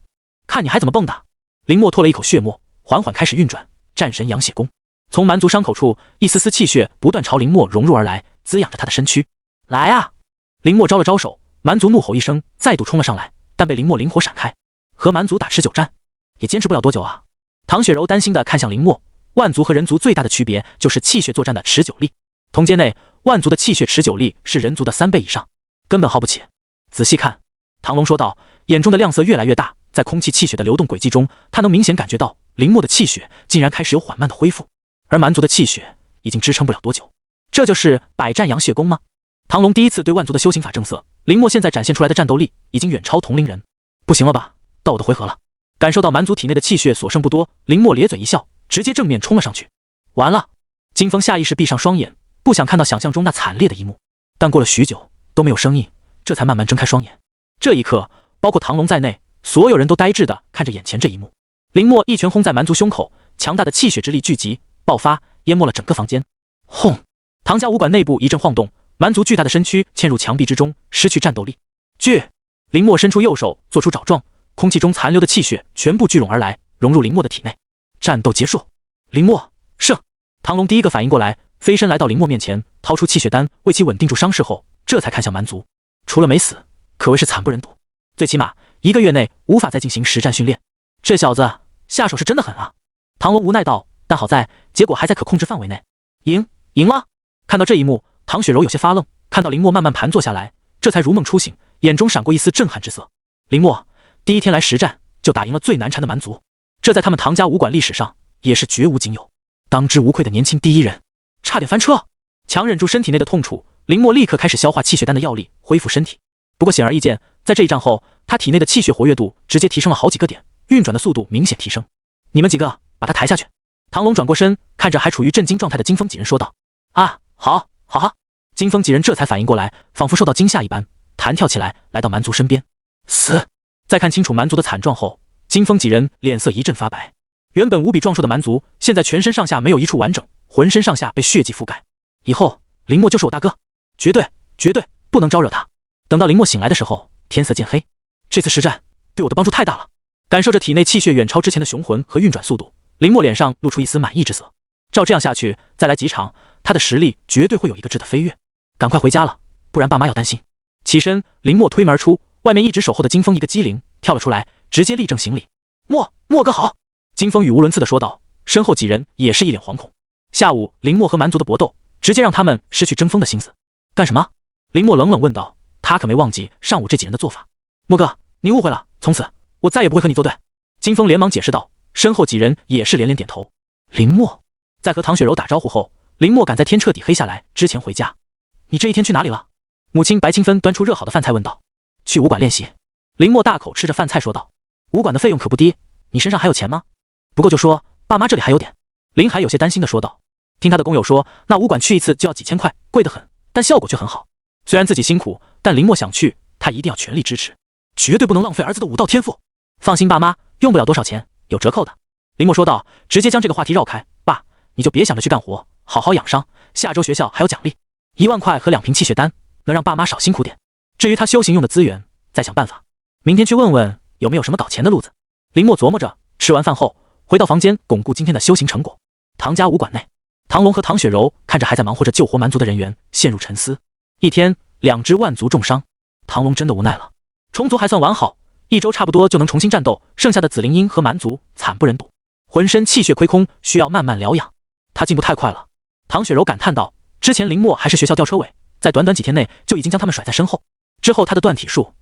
看你还怎么蹦跶！林默唾了一口血沫，缓缓开始运转战神养血功。从蛮族伤口处，一丝丝气血不断朝林默融入而来，滋养着他的身躯。来啊！林默招了招手，蛮族怒吼一声，再度冲了上来，但被林默灵活闪开。和蛮族打持久战，也坚持不了多久啊！唐雪柔担心地看向林默。万族和人族最大的区别就是气血作战的持久力。同阶内，万族的气血持久力是人族的3倍以上，根本耗不起。仔细看，唐龙说道，眼中的亮色越来越大。在空气气血的流动轨迹中，他能明显感觉到林默的气血竟然开始有缓慢的恢复。而蛮族的气血已经支撑不了多久，这就是百战养血功吗？唐龙第一次对万族的修行法正色，林默现在展现出来的战斗力已经远超同龄人。不行了吧，到我的回合了。感受到蛮族体内的气血所剩不多，林默咧嘴一笑，直接正面冲了上去。完了！金风下意识闭上双眼，不想看到想象中那惨烈的一幕，但过了许久都没有声音，这才慢慢睁开双眼。这一刻，包括唐龙在内，所有人都呆滞地看着眼前这一幕。林默一拳轰在蛮族胸口，强大的气血之力聚集爆发，淹没了整个房间。轰！唐家武馆内部一阵晃动，蛮族巨大的身躯嵌入墙壁之中，失去战斗力。林默伸出右手，做出爪状，空气中残留的气血全部聚拢而来，融入林默的体内。战斗结束，林默胜！唐龙第一个反应过来，飞身来到林默面前，掏出气血丹为其稳定住伤势后，这才看向蛮族。除了没死，可谓是惨不忍睹，最起码1个月内无法再进行实战训练。这小子下手是真的狠啊！唐龙无奈道，但好在结果还在可控制范围内。赢了！看到这一幕，唐雪柔有些发愣，看到林默慢慢盘坐下来，这才如梦初醒，眼中闪过一丝震撼之色。林默第一天来实战就打赢了最难缠的蛮族，这在他们唐家武馆历史上也是绝无仅有，当之无愧的年轻第一人。差点翻车！强忍住身体内的痛楚，林默立刻开始消化气血丹的药力，恢复身体。不过显而易见，在这一战后，他体内的气血活跃度直接提升了好几个点，运转的速度明显提升。你们几个把他抬下去。唐龙转过身，看着还处于震惊状态的金风几人说道。啊，好。金风几人这才反应过来，仿佛受到惊吓一般，弹跳起来，来到蛮族身边。死！在看清楚蛮族的惨状后，金风几人脸色一阵发白。原本无比壮硕的蛮族，现在全身上下没有一处完整，浑身上下被血迹覆盖。以后林默就是我大哥，绝对不能招惹他。等到林默醒来的时候，天色渐黑。这次实战对我的帮助太大了。感受着体内气血远超之前的雄浑和运转速度，林默脸上露出一丝满意之色。照这样下去，再来几场，他的实力绝对会有一个质的飞跃。赶快回家了，不然爸妈要担心。起身，林默推门而出，外面一直守候的金风一个机灵跳了出来，直接立正行礼。默哥好！金风语无伦次地说道，身后几人也是一脸惶恐。下午林默和蛮族的搏斗，直接让他们失去争锋的心思。干什么？林默冷冷问道，他可没忘记上午这几人的做法。默哥，你误会了，从此我再也不会和你作对。金风连忙解释道，身后几人也是连连点头。林默在和唐雪柔打招呼后，林默赶在天彻底黑下来之前回家。你这一天去哪里了？母亲白清芬端出热好的饭菜问道。去武馆练习。林默大口吃着饭菜说道。武馆的费用可不低，你身上还有钱吗？不够就说，爸妈这里还有点。林海有些担心地说道。听他的工友说，那武馆去一次就要几千块，贵得很，但效果却很好。虽然自己辛苦，但林默想去，他一定要全力支持。绝对不能浪费儿子的武道天赋。放心，爸妈，用不了多少钱，有折扣的。林默说道，直接将这个话题绕开。爸，你就别想着去干活，好好养伤，下周学校还有奖励，1万块和2瓶气血丹，能让爸妈少辛苦点。至于他修行用的资源，再想办法，明天去问问有没有什么搞钱的路子。林默琢磨着，吃完饭后回到房间巩固今天的修行成果。唐家武馆内，唐龙和唐雪柔看着还在忙活着救活蛮族的人员，陷入沉思。一天，2只万族重伤，唐龙真的无奈了。虫族还算完好，1周差不多就能重新战斗，剩下的紫灵鹰和蛮族惨不忍睹，浑身气血亏空，需要慢慢疗养。他进步太快了。唐雪柔感叹道，之前林默还是学校吊车尾，在短短几天内就已经将他们甩在身后。之后他的断体术，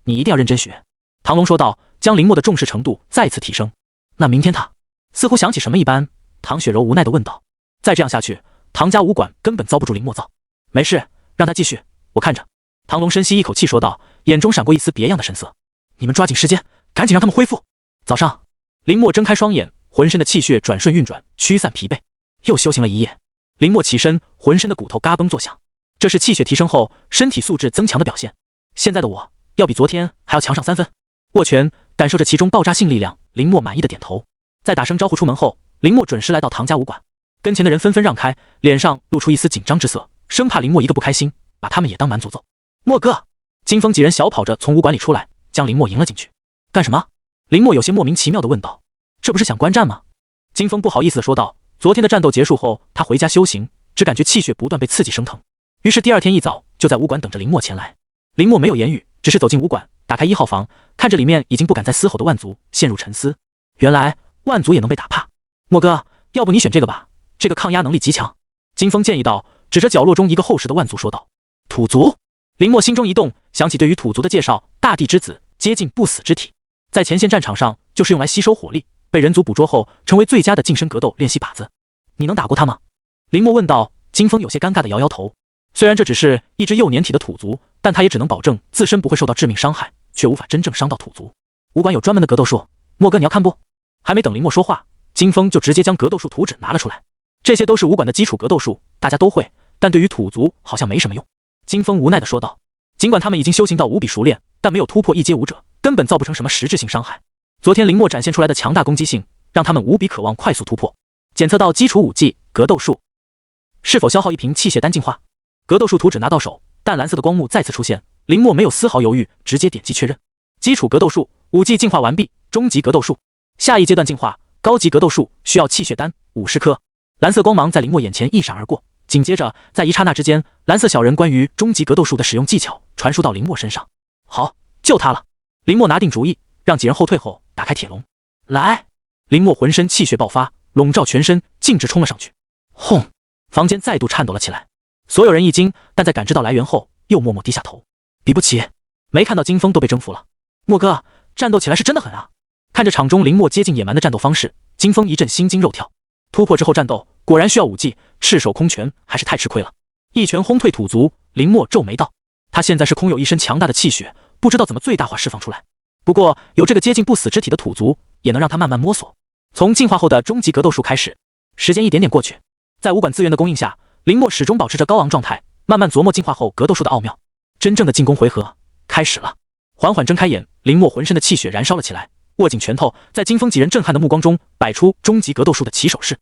你一定要认真学。唐龙说道，将林默的重视程度再次提升。那明天他似乎想起什么一般，唐雪柔无奈地问道，再这样下去，唐家武馆根本遭不住林默造。没事，让他继续，我看着。唐龙深吸一口气说道，眼中闪过一丝别样的神色。你们抓紧时间，赶紧让他们恢复。早上，林默睁开双眼，浑身的气血转瞬运转，驱散疲惫。又修行了一夜，林默起身，浑身的骨头嘎嘣作响，这是气血提升后身体素质增强的表现。现在的我要比昨天还要强上3分。握拳，感受着其中爆炸性力量，林默满意的点头。在打声招呼出门后，林默准时来到唐家武馆，跟前的人纷纷让开，脸上露出一丝紧张之色，生怕林默一个不开心，把他们也当蛮族揍。默哥，金风几人小跑着从武馆里出来，将林默迎了进去。干什么？林默有些莫名其妙地问道。这不是想观战吗？金风不好意思地说道。昨天的战斗结束后，他回家修行，只感觉气血不断被刺激升腾，于是第2天一早就在武馆等着林默前来。林默没有言语，只是走进武馆，打开1号房，看着里面已经不敢再嘶吼的万族，陷入沉思。原来万族也能被打怕。默哥，要不你选这个吧，这个抗压能力极强。金风建议道，指着角落中一个厚实的万族说道。土族？林默心中一动，想起对于土族的介绍，大地之子，接近不死之体，在前线战场上就是用来吸收火力，被人族捕捉后成为最佳的近身格斗练习靶子。你能打过他吗？林默问道。金风有些尴尬地摇摇头，虽然这只是一只幼年体的土族，但他也只能保证自身不会受到致命伤害，却无法真正伤到土族。武馆有专门的格斗术，默哥你要看不？还没等林默说话，金风就直接将格斗术图纸拿了出来。这些都是武馆的基础格斗术，大家都会，但对于土族好像没什么用。金风无奈地说道，尽管他们已经修行到无比熟练，但没有突破1阶武者，根本造不成什么实质性伤害。昨天林默展现出来的强大攻击性，让他们无比渴望快速突破。检测到基础武技格斗术，是否消耗1瓶气血丹进化？格斗术图纸拿到手，淡蓝色的光幕再次出现，林默没有丝毫犹豫，直接点击确认。基础格斗术武技进化完毕，终极格斗术下一阶段进化，高级格斗术需要气血丹50颗。蓝色光芒在林默眼前一闪而过，紧接着在一刹那之间，蓝色小人关于终极格斗术的使用技巧传输到林默身上。好，就他了。林默拿定主意，让几人后退后，打开铁笼。来！林默浑身气血爆发，笼罩全身，径直冲了上去。轰！房间再度颤抖了起来，所有人一惊，但在感知到来源后，又默默低下头。比不起，没看到金风都被征服了。默哥，战斗起来是真的狠啊！看着场中林默接近野蛮的战斗方式，金风一阵心惊肉跳。突破之后战斗，果然需要武技，赤手空拳还是太吃亏了。一拳轰退土族，林默皱眉道：他现在是空有一身强大的气血，不知道怎么最大化释放出来。不过有这个接近不死之体的土族，也能让他慢慢摸索。从进化后的终极格斗术开始，时间一点点过去，在武馆资源的供应下，林默始终保持着高昂状态，慢慢琢磨进化后格斗术的奥妙。真正的进攻回合开始了。缓缓睁开眼，林默浑身的气血燃烧了起来，握紧拳头，在金风几人震撼的目光中摆出终极格斗术的起手式。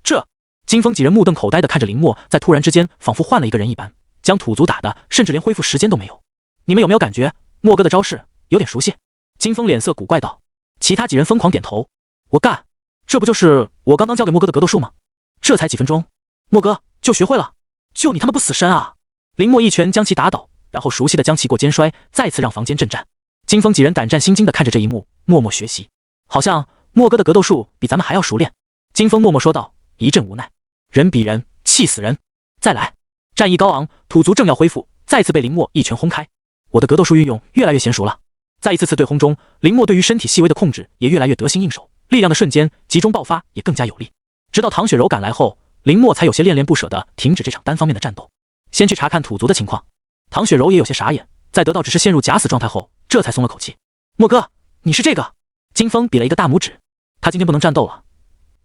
这金风几人目瞪口呆地看着林默，在突然之间仿佛换了一个人一般，将土族打的甚至连恢复时间都没有。你们有没有感觉默哥的招式有点熟悉？金风脸色古怪道。其他几人疯狂点头。我干，这不就是我刚刚教给默哥的格斗术吗？这才几分钟，默哥就学会了，就你他妈不死身啊！林默一拳将其打倒，然后熟悉的将其过肩摔，再次让房间震颤。金风几人胆战心惊的看着这一幕，默默学习。好像默哥的格斗术比咱们还要熟练。金风默默说道，一阵无奈。人比人，气死人！再来！战意高昂，土族正要恢复，再次被林默一拳轰开。我的格斗术运用越来越娴熟了。在一次次对轰中，林默对于身体细微的控制也越来越得心应手，力量的瞬间集中爆发也更加有力。直到唐雪柔赶来后，林默才有些恋恋不舍地停止这场单方面的战斗，先去查看土族的情况。唐雪柔也有些傻眼，在得到只是陷入假死状态后，这才松了口气。默哥，你是这个？金风比了一个大拇指。他今天不能战斗了，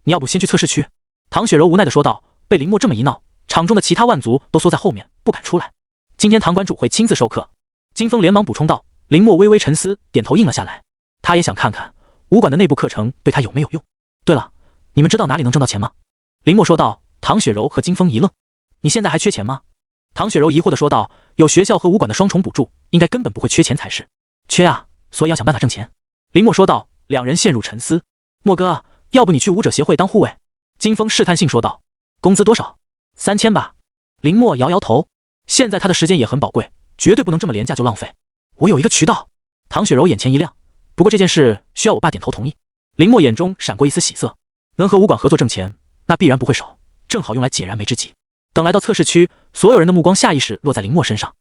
你要不先去测试区？唐雪柔无奈地说道。被林默这么一闹，场中的其他万族都缩在后面，不敢出来。今天唐馆主会亲自授课。金风连忙补充道，林默微微沉思，点头应了下来。他也想看看武馆的内部课程对他有没有用。对了，你们知道哪里能挣到钱吗？林默说道。唐雪柔和金风一愣，你现在还缺钱吗？唐雪柔疑惑地说道，有学校和武馆的双重补助，应该根本不会缺钱才是。缺啊，所以要想办法挣钱。林默说道。两人陷入沉思。默哥，要不你去武者协会当护卫？金风试探性说道。工资多少？3000吧。林默摇摇头，现在他的时间也很宝贵，绝对不能这么廉价就浪费。我有一个渠道。唐雪柔眼前一亮，不过这件事需要我爸点头同意。林默眼中闪过一丝喜色，能和武馆合作挣钱，那必然不会少，正好用来解燃眉之急。等来到测试区，所有人的目光下意识落在林默身上。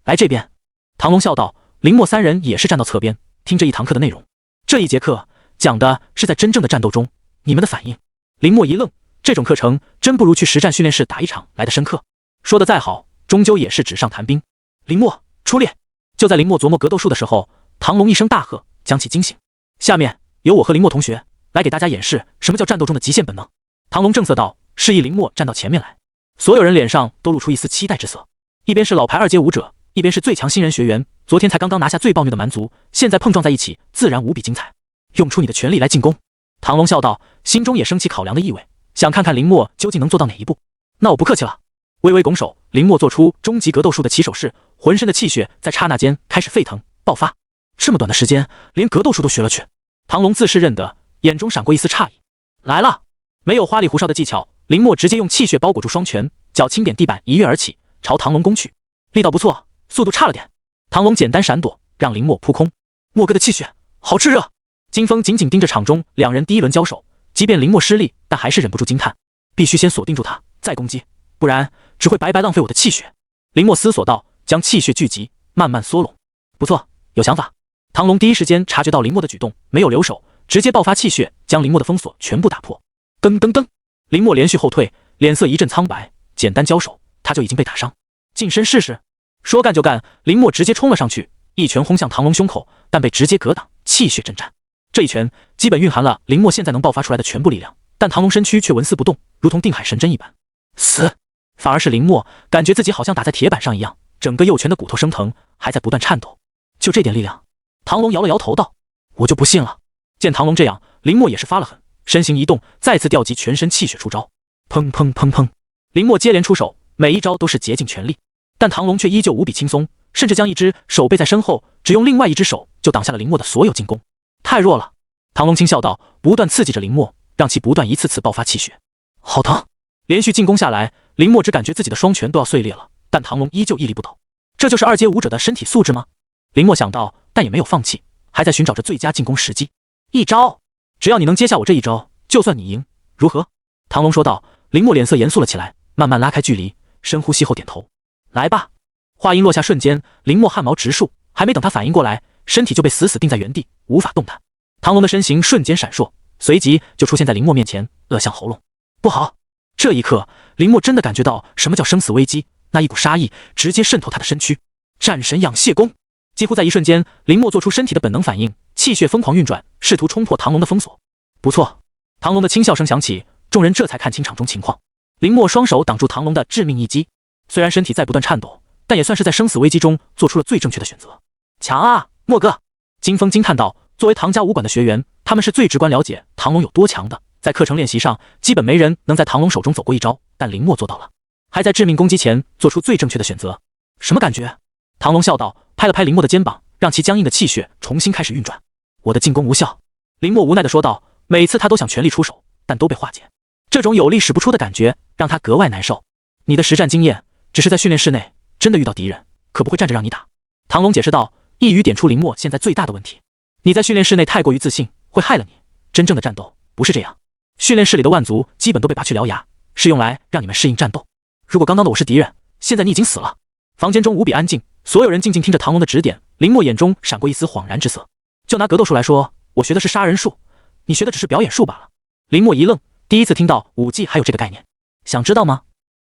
来这边。唐龙笑道。林默三人也是站到侧边，听这一堂课的内容。这一节课讲的是在真正的战斗中你们的反应。林默一愣，这种课程真不如去实战训练室打一场来的深刻。说的再好，终究也是纸上谈兵。林默出列。就在林默琢磨格斗术的时候，唐龙一声大喝，将其惊醒。下面由我和林默同学来给大家演示什么叫战斗中的极限本能。唐龙正色道，示意林默站到前面来。所有人脸上都露出一丝期待之色，一边是老牌2阶武者，一边是最强新人学员，昨天才刚刚拿下最暴虐的蛮族，现在碰撞在一起，自然无比精彩。用出你的全力来进攻。唐龙笑道，心中也升起考量的意味，想看看林默究竟能做到哪一步。那我不客气了。微微拱手，林默做出终极格斗术的起手式，浑身的气血在刹那间开始沸腾爆发。这么短的时间，连格斗术都学了去。唐龙自是认得，眼中闪过一丝诧异。来了。没有花里胡哨的技巧，林默直接用气血包裹住双拳，脚轻点地板，一跃而起，朝唐龙攻去。力道不错，速度差了点。唐龙简单闪躲，让林默扑空。默哥的气血好炽热。金风紧紧盯着场中两人第一轮交手，即便林默失利，但还是忍不住惊叹，必须先锁定住他，再攻击，不然只会白白浪费我的气血。林默思索道，将气血聚集，慢慢缩拢。不错，有想法。唐龙第一时间察觉到林默的举动，没有留手，直接爆发气血，将林默的封锁全部打破。噔噔噔，林默连续后退，脸色一阵苍白。简单交手，他就已经被打伤，近身试试。说干就干，林默直接冲了上去，一拳轰向唐龙胸口，但被直接格挡，气血震颤。这一拳基本蕴含了林默现在能爆发出来的全部力量，但唐龙身躯却纹丝不动，如同定海神针一般。死！反而是林默感觉自己好像打在铁板上一样，整个右拳的骨头生疼，还在不断颤抖。就这点力量？唐龙摇了摇头道：“我就不信了。”见唐龙这样，林默也是发了狠，身形一动，再次调集全身气血出招。砰砰砰砰，林默接连出手，每一招都是竭尽全力，但唐龙却依旧无比轻松，甚至将一只手背在身后，只用另外一只手就挡下了林默的所有进攻。太弱了。唐龙轻笑道，不断刺激着林默，让其不断一次次爆发气血。好疼！连续进攻下来，林默只感觉自己的双拳都要碎裂了，但唐龙依旧屹立不倒。这就是2阶武者的身体素质吗？林默想到，但也没有放弃，还在寻找着最佳进攻时机。一招，只要你能接下我这一招，就算你赢，如何？唐龙说道。林默脸色严肃了起来，慢慢拉开距离，深呼吸后点头。来吧。话音落下瞬间，林默汗毛直竖，还没等他反应过来，身体就被死死定在原地，无法动弹。唐龙的身形瞬间闪烁，随即就出现在林默面前，扼向喉咙。不好！这一刻，林默真的感觉到什么叫生死危机，那一股杀意直接渗透他的身躯。战神养血功！几乎在一瞬间，林默做出身体的本能反应，气血疯狂运转，试图冲破唐龙的封锁。不错！唐龙的轻笑声响起，众人这才看清场中情况。林默双手挡住唐龙的致命一击，虽然身体在不断颤抖，但也算是在生死危机中做出了最正确的选择。强啊，默哥！金风惊叹道。作为唐家武馆的学员，他们是最直观了解唐龙有多强的。在课程练习上，基本没人能在唐龙手中走过一招，但林默做到了，还在致命攻击前做出最正确的选择。什么感觉？唐龙笑道，拍了拍林默的肩膀，让其僵硬的气血重新开始运转。我的进攻无效。林默无奈地说道，每次他都想全力出手，但都被化解。这种有力使不出的感觉让他格外难受。你的实战经验只是在训练室内，真的遇到敌人，可不会站着让你打。唐龙解释道，一语点出林默现在最大的问题。你在训练室内太过于自信，会害了你。真正的战斗不是这样。训练室里的万族基本都被拔去獠牙，是用来让你们适应战斗。如果刚刚的我是敌人，现在你已经死了。房间中无比安静，所有人静静听着唐龙的指点。林默眼中闪过一丝恍然之色。就拿格斗术来说，我学的是杀人术，你学的只是表演术罢了。林默一愣，第一次听到武技还有这个概念。想知道吗？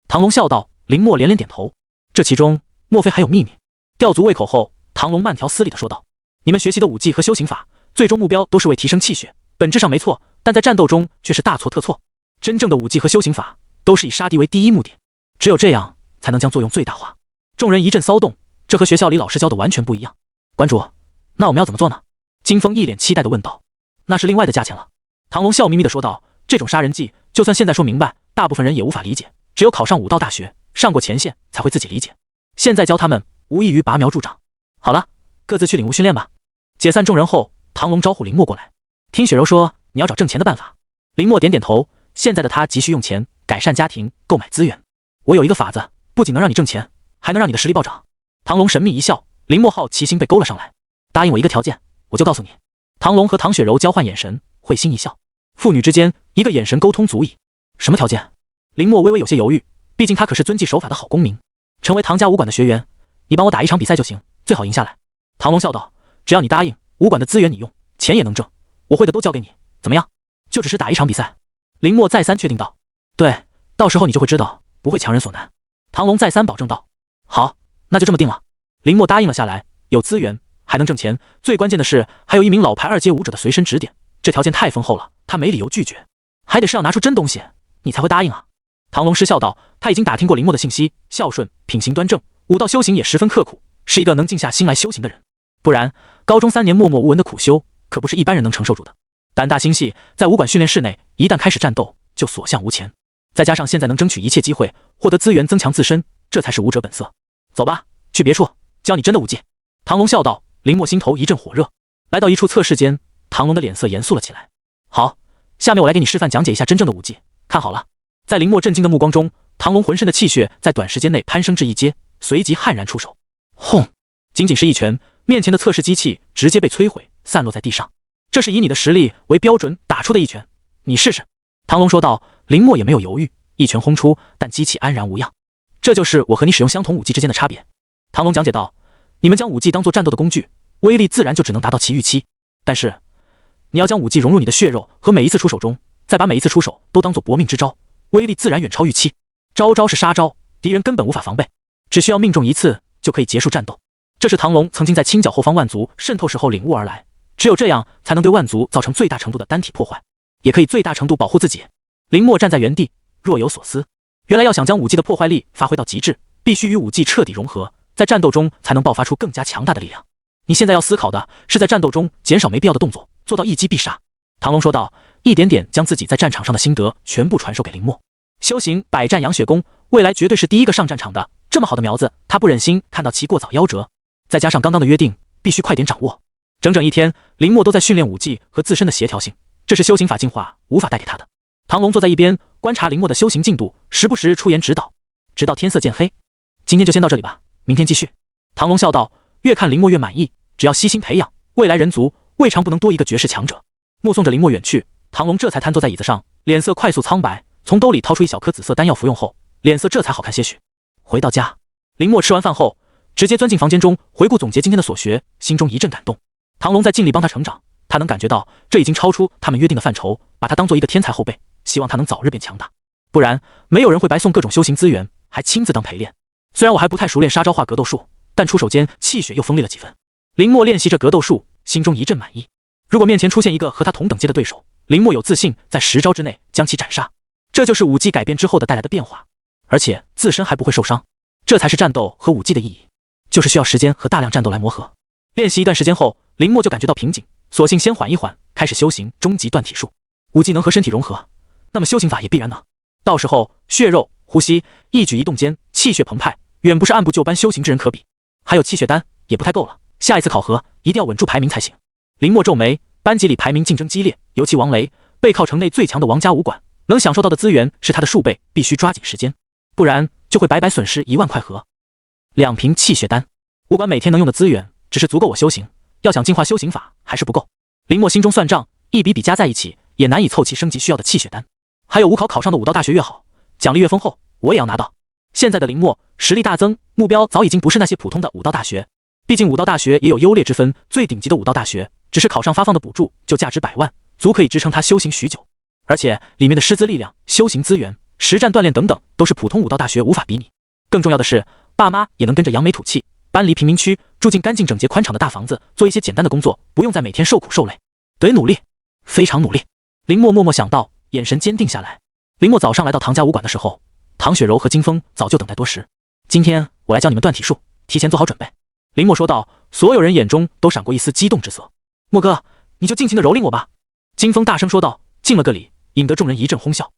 唐龙笑道。林默连连点头。这其中莫非还有秘密？吊足胃口后，唐龙慢条斯理地说道，你们学习的武技和修行法，最终目标都是为提升气血，本质上没错，但在战斗中却是大错特错。真正的武技和修行法都是以杀敌为第一目的，只有这样才能将作用最大化。众人一阵骚动，这和学校里老师教的完全不一样。馆主，那我们要怎么做呢？金风一脸期待地问道。那是另外的价钱了。唐龙笑眯眯地说道，这种杀人计，就算现在说明白，大部分人也无法理解，只有考上武道大学，上过前线，才会自己理解。现在教他们，无异于拔苗助长。好了，各自去领悟训练吧。解散众人后，唐龙招呼林墨过来。听雪柔说，你要找挣钱的办法。林墨点点头，现在的他急需用钱，改善家庭，购买资源。我有一个法子，不仅能让你挣钱，还能让你的实力暴涨。唐龙神秘一笑，林墨好奇心被勾了上来。答应我一个条件，我就告诉你。唐龙和唐雪柔交换眼神，会心一笑。父女之间，一个眼神沟通足矣。什么条件？林墨微微有些犹豫，毕竟他可是遵纪守法的好公民。成为唐家武馆的学员，你帮我打一场比赛就行，最好赢下来。唐龙笑道，只要你答应，武馆的资源你用，钱也能挣，我会的都交给你，怎么样？就只是打一场比赛。林墨再三确定道，对，到时候你就会知道，不会强人所难。唐龙再三保证道，好，那就这么定了。林墨答应了下来，有资源还能挣钱，最关键的是还有一名老牌2阶武者的随身指点，这条件太丰厚了，他没理由拒绝。还得是要拿出真东西，你才会答应啊。唐龙失笑道，他已经打听过林墨的信息，孝顺，品行端正，武道修行也十分刻苦，是一个能静下心来修行的人。不然高中3年默默无闻的苦修，可不是一般人能承受住的。胆大心细，在武馆训练室内，一旦开始战斗，就所向无前。再加上现在能争取一切机会，获得资源增强自身，这才是武者本色。走吧，去别处教你真的武技。唐龙笑道。林墨心头一阵火热。来到一处测试间，唐龙的脸色严肃了起来。好，下面我来给你示范讲解一下真正的武技，看好了。在林墨震惊的目光中，唐龙浑身的气血在短时间内攀升至1阶，随即悍然出手。轰！仅仅是一拳，面前的测试机器直接被摧毁，散落在地上。这是以你的实力为标准打出的一拳，你试试。唐龙说道。林墨也没有犹豫，一拳轰出，但机器安然无恙。这就是我和你使用相同武技之间的差别。唐龙讲解道，你们将武技当作战斗的工具，威力自然就只能达到其预期。但是你要将武技融入你的血肉和每一次出手中，再把每一次出手都当作搏命之招，威力自然远超预期。招招是杀招，敌人根本无法防备，只需要命中一次就可以结束战斗。这是唐龙曾经在清剿后方万族渗透时候领悟而来，只有这样才能对万族造成最大程度的单体破坏，也可以最大程度保护自己。林墨站在原地，若有所思。原来要想将武技的破坏力发挥到极致，必须与武技彻底融合，在战斗中才能爆发出更加强大的力量。你现在要思考的是在战斗中减少没必要的动作，做到一击必杀。唐龙说道，一点点将自己在战场上的心得全部传授给林墨。修行百战扬血功，未来绝对是第一个上战场的，这么好的苗子，他不忍心看到其过早夭折。再加上刚刚的约定，必须快点掌握。整整一天，林墨都在训练武技和自身的协调性，这是修行法进化无法带给他的。唐龙坐在一边观察林墨的修行进度，时不时出言指导，直到天色渐黑。今天就先到这里吧，明天继续。唐龙笑道，越看林墨越满意，只要悉心培养，未来人族未尝不能多一个绝世强者。目送着林墨远去，唐龙这才瘫坐在椅子上，脸色快速苍白，从兜里掏出一小颗紫色丹药服用后，脸色这才好看些许。回到家，林墨吃完饭后直接钻进房间中，回顾总结今天的所学，心中一阵感动。唐龙在尽力帮他成长，他能感觉到这已经超出他们约定的范畴，把他当做一个天才后辈，希望他能早日变强大。不然没有人会白送各种修行资源，还亲自当陪练。虽然我还不太熟练杀招化格斗术，但出手间气血又锋利了几分。林墨练习着格斗术，心中一阵满意。如果面前出现一个和他同等阶的对手，林墨有自信在10招之内将其斩杀。这就是武技改变之后的带来的变化，而且自身还不会受伤。这才是战斗和武技的意义，就是需要时间和大量战斗来磨合。练习一段时间后，林墨就感觉到瓶颈，索性先缓一缓，开始修行终极断体术。武技能和身体融合，那么修行法也必然能。到时候血肉、呼吸、一举一动间气血澎湃，远不是按部就班修行之人可比。还有气血丹也不太够了，下一次考核一定要稳住排名才行。林墨皱眉，班级里排名竞争激烈，尤其王雷背靠城内最强的王家武馆，能享受到的资源是他的数倍，必须抓紧时间，不然就会白白损失1万块盒。2瓶气血丹，武馆每天能用的资源只是足够我修行，要想进化修行法还是不够。林墨心中算账，一笔笔加在一起，也难以凑齐升级需要的气血丹。还有武考考上的武道大学越好，奖励越丰厚，我也要拿到。现在的林墨实力大增，目标早已经不是那些普通的武道大学，毕竟武道大学也有优劣之分，最顶级的武道大学只是考上发放的补助就价值100万，足可以支撑他修行许久。而且里面的师资力量、修行资源、实战锻炼等等，都是普通武道大学无法比拟。更重要的是，爸妈也能跟着扬眉吐气，搬离贫民区，住进干净整洁宽敞的大房子，做一些简单的工作，不用再每天受苦受累。得努力，非常努力。林墨默默想到，眼神坚定下来。林墨早上来到唐家武馆的时候，唐雪柔和金风早就等待多时。今天我来教你们断体术，提前做好准备。林默说道，所有人眼中都闪过一丝激动之色。默哥，你就尽情的蹂躏我吧。金风大声说道，敬了个礼，引得众人一阵哄笑。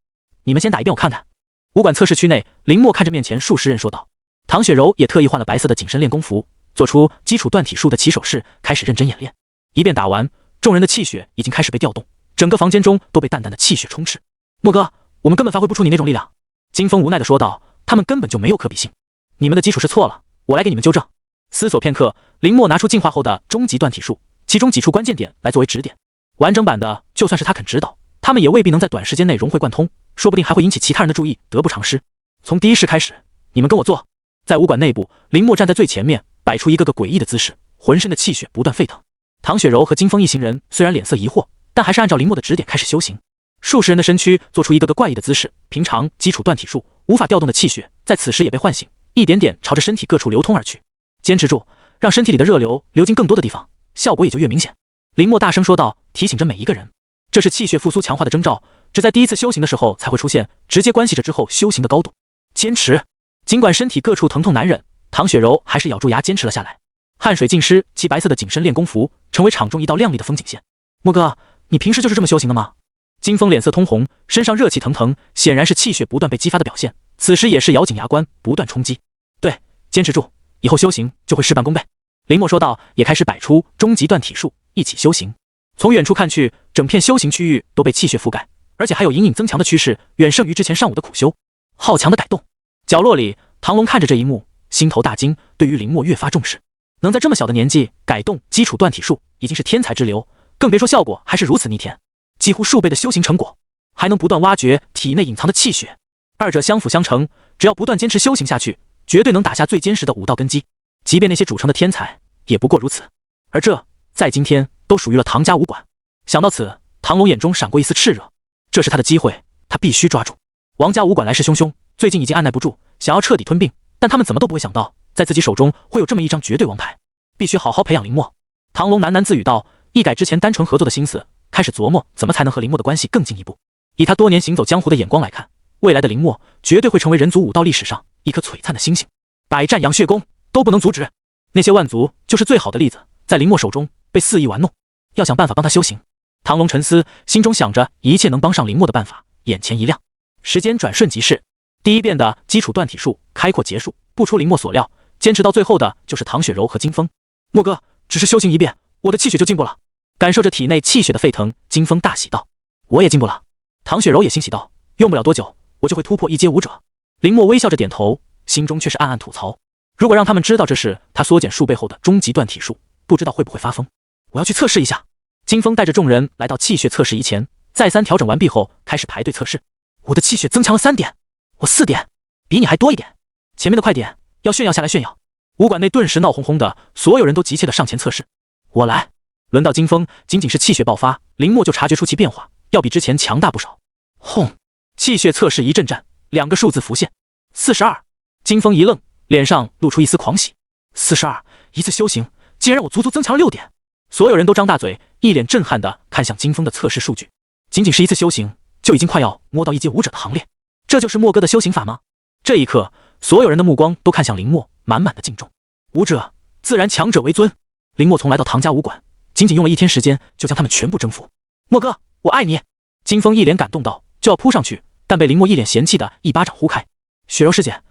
你们先打一遍我看看。武馆测试区内，林默看着面前数十人说道。唐雪柔也特意换了白色的紧身练功服，做出基础断体术的起手式，开始认真演练。一遍打完，众人的气血已经开始被调动，整个房间中都被淡淡的气血充斥。默哥，我们根本发挥不出你那种力量。金风无奈的说道，他们根本就没有可比性，你们的基础是错了，我来给你们纠正。思索片刻，林默拿出进化后的终极断体术，其中几处关键点来作为指点。完整版的就算是他肯指导，他们也未必能在短时间内融会贯通，说不定还会引起其他人的注意，得不偿失。从第一式开始，你们跟我做。在武馆内部，林默站在最前面，摆出一个个诡异的姿势，浑身的气血不断沸腾。唐雪柔和金风一行人虽然脸色疑惑，但还是按照林默的指点开始修行。数十人的身躯做出一个个怪异的姿势，平常基础断体术无法调动的气血，在此时也被唤醒，一点点朝着身体各处流通而去。坚持住，让身体里的热流流进更多的地方，效果也就越明显。林默大声说道，提醒着每一个人，这是气血复苏强化的征兆，只在第一次修行的时候才会出现，直接关系着之后修行的高度。坚持！尽管身体各处疼痛难忍，唐雪柔还是咬住牙坚持了下来。汗水浸湿其白色的紧身练功服，成为场中一道亮丽的风景线。默哥，你平时就是这么修行的吗？金风脸色通红，身上热气腾腾，显然是气血不断被激发的表现。此时也是咬紧牙关，不断冲击。对，坚持住，以后修行就会事半功倍。林默说道，也开始摆出终极断体术，一起修行。从远处看去，整片修行区域都被气血覆盖，而且还有隐隐增强的趋势，远胜于之前上午的苦修。好强的改动！角落里，唐龙看着这一幕，心头大惊，对于林默越发重视。能在这么小的年纪改动基础断体术，已经是天才之流，更别说效果还是如此逆天，几乎数倍的修行成果，还能不断挖掘体内隐藏的气血，二者相辅相成，只要不断坚持修行下去，绝对能打下最坚实的武道根基。即便那些主城的天才，也不过如此。而这，在今天都属于了唐家武馆。想到此，唐龙眼中闪过一丝炽热，这是他的机会，他必须抓住。王家武馆来势汹汹，最近已经按耐不住，想要彻底吞并，但他们怎么都不会想到，在自己手中会有这么一张绝对王牌，必须好好培养林默。唐龙喃喃自语道，一改之前单纯合作的心思，开始琢磨怎么才能和林默的关系更进一步。以他多年行走江湖的眼光来看，未来的林默绝对会成为人族武道历史上一颗璀璨的星星，百战养血功都不能阻止。那些万族就是最好的例子，在林默手中被肆意玩弄，要想办法帮他修行。唐龙沉思，心中想着一切能帮上林默的办法，眼前一亮。时间转瞬即逝，第一遍的基础断体术开阔结束，不出林默所料，坚持到最后的就是唐雪柔和金风。默哥，只是修行一遍，我的气血就进步了。感受着体内气血的沸腾，金风大喜道，我也进步了。唐雪柔也欣喜道，用不了多久，我就会突破一阶武者。林默微笑着点头，心中却是暗暗吐槽，如果让他们知道这是他缩减数倍后的终极断体术，不知道会不会发疯。我要去测试一下。金风带着众人来到气血测试仪前，再三调整完毕后，开始排队测试。我的气血增强了3点，我4点，比你还多一点。前面的快点，要炫耀下来炫耀。武馆内顿时闹哄哄的，所有人都急切的上前测试。我来。轮到金风，仅仅是气血爆发，林默就察觉出其变化，要比之前强大不少。轰！气血测试一阵战，2个数字浮现。42。金风一愣，脸上露出一丝狂喜。42，一次修行竟然让我足足增强了6点。所有人都张大嘴，一脸震撼地看向金风的测试数据。仅仅是一次修行，就已经快要摸到一阶武者的行列。这就是默哥的修行法吗？这一刻，所有人的目光都看向林默，满满的敬重。武者自然强者为尊。林默从来到唐家武馆，仅仅用了1天时间，就将他们全部征服。默哥，我爱你！金风一脸感动道，就要扑上去，但被林默一脸嫌弃的一巴掌呼开。雪柔师姐，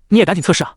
你也赶紧测试啊！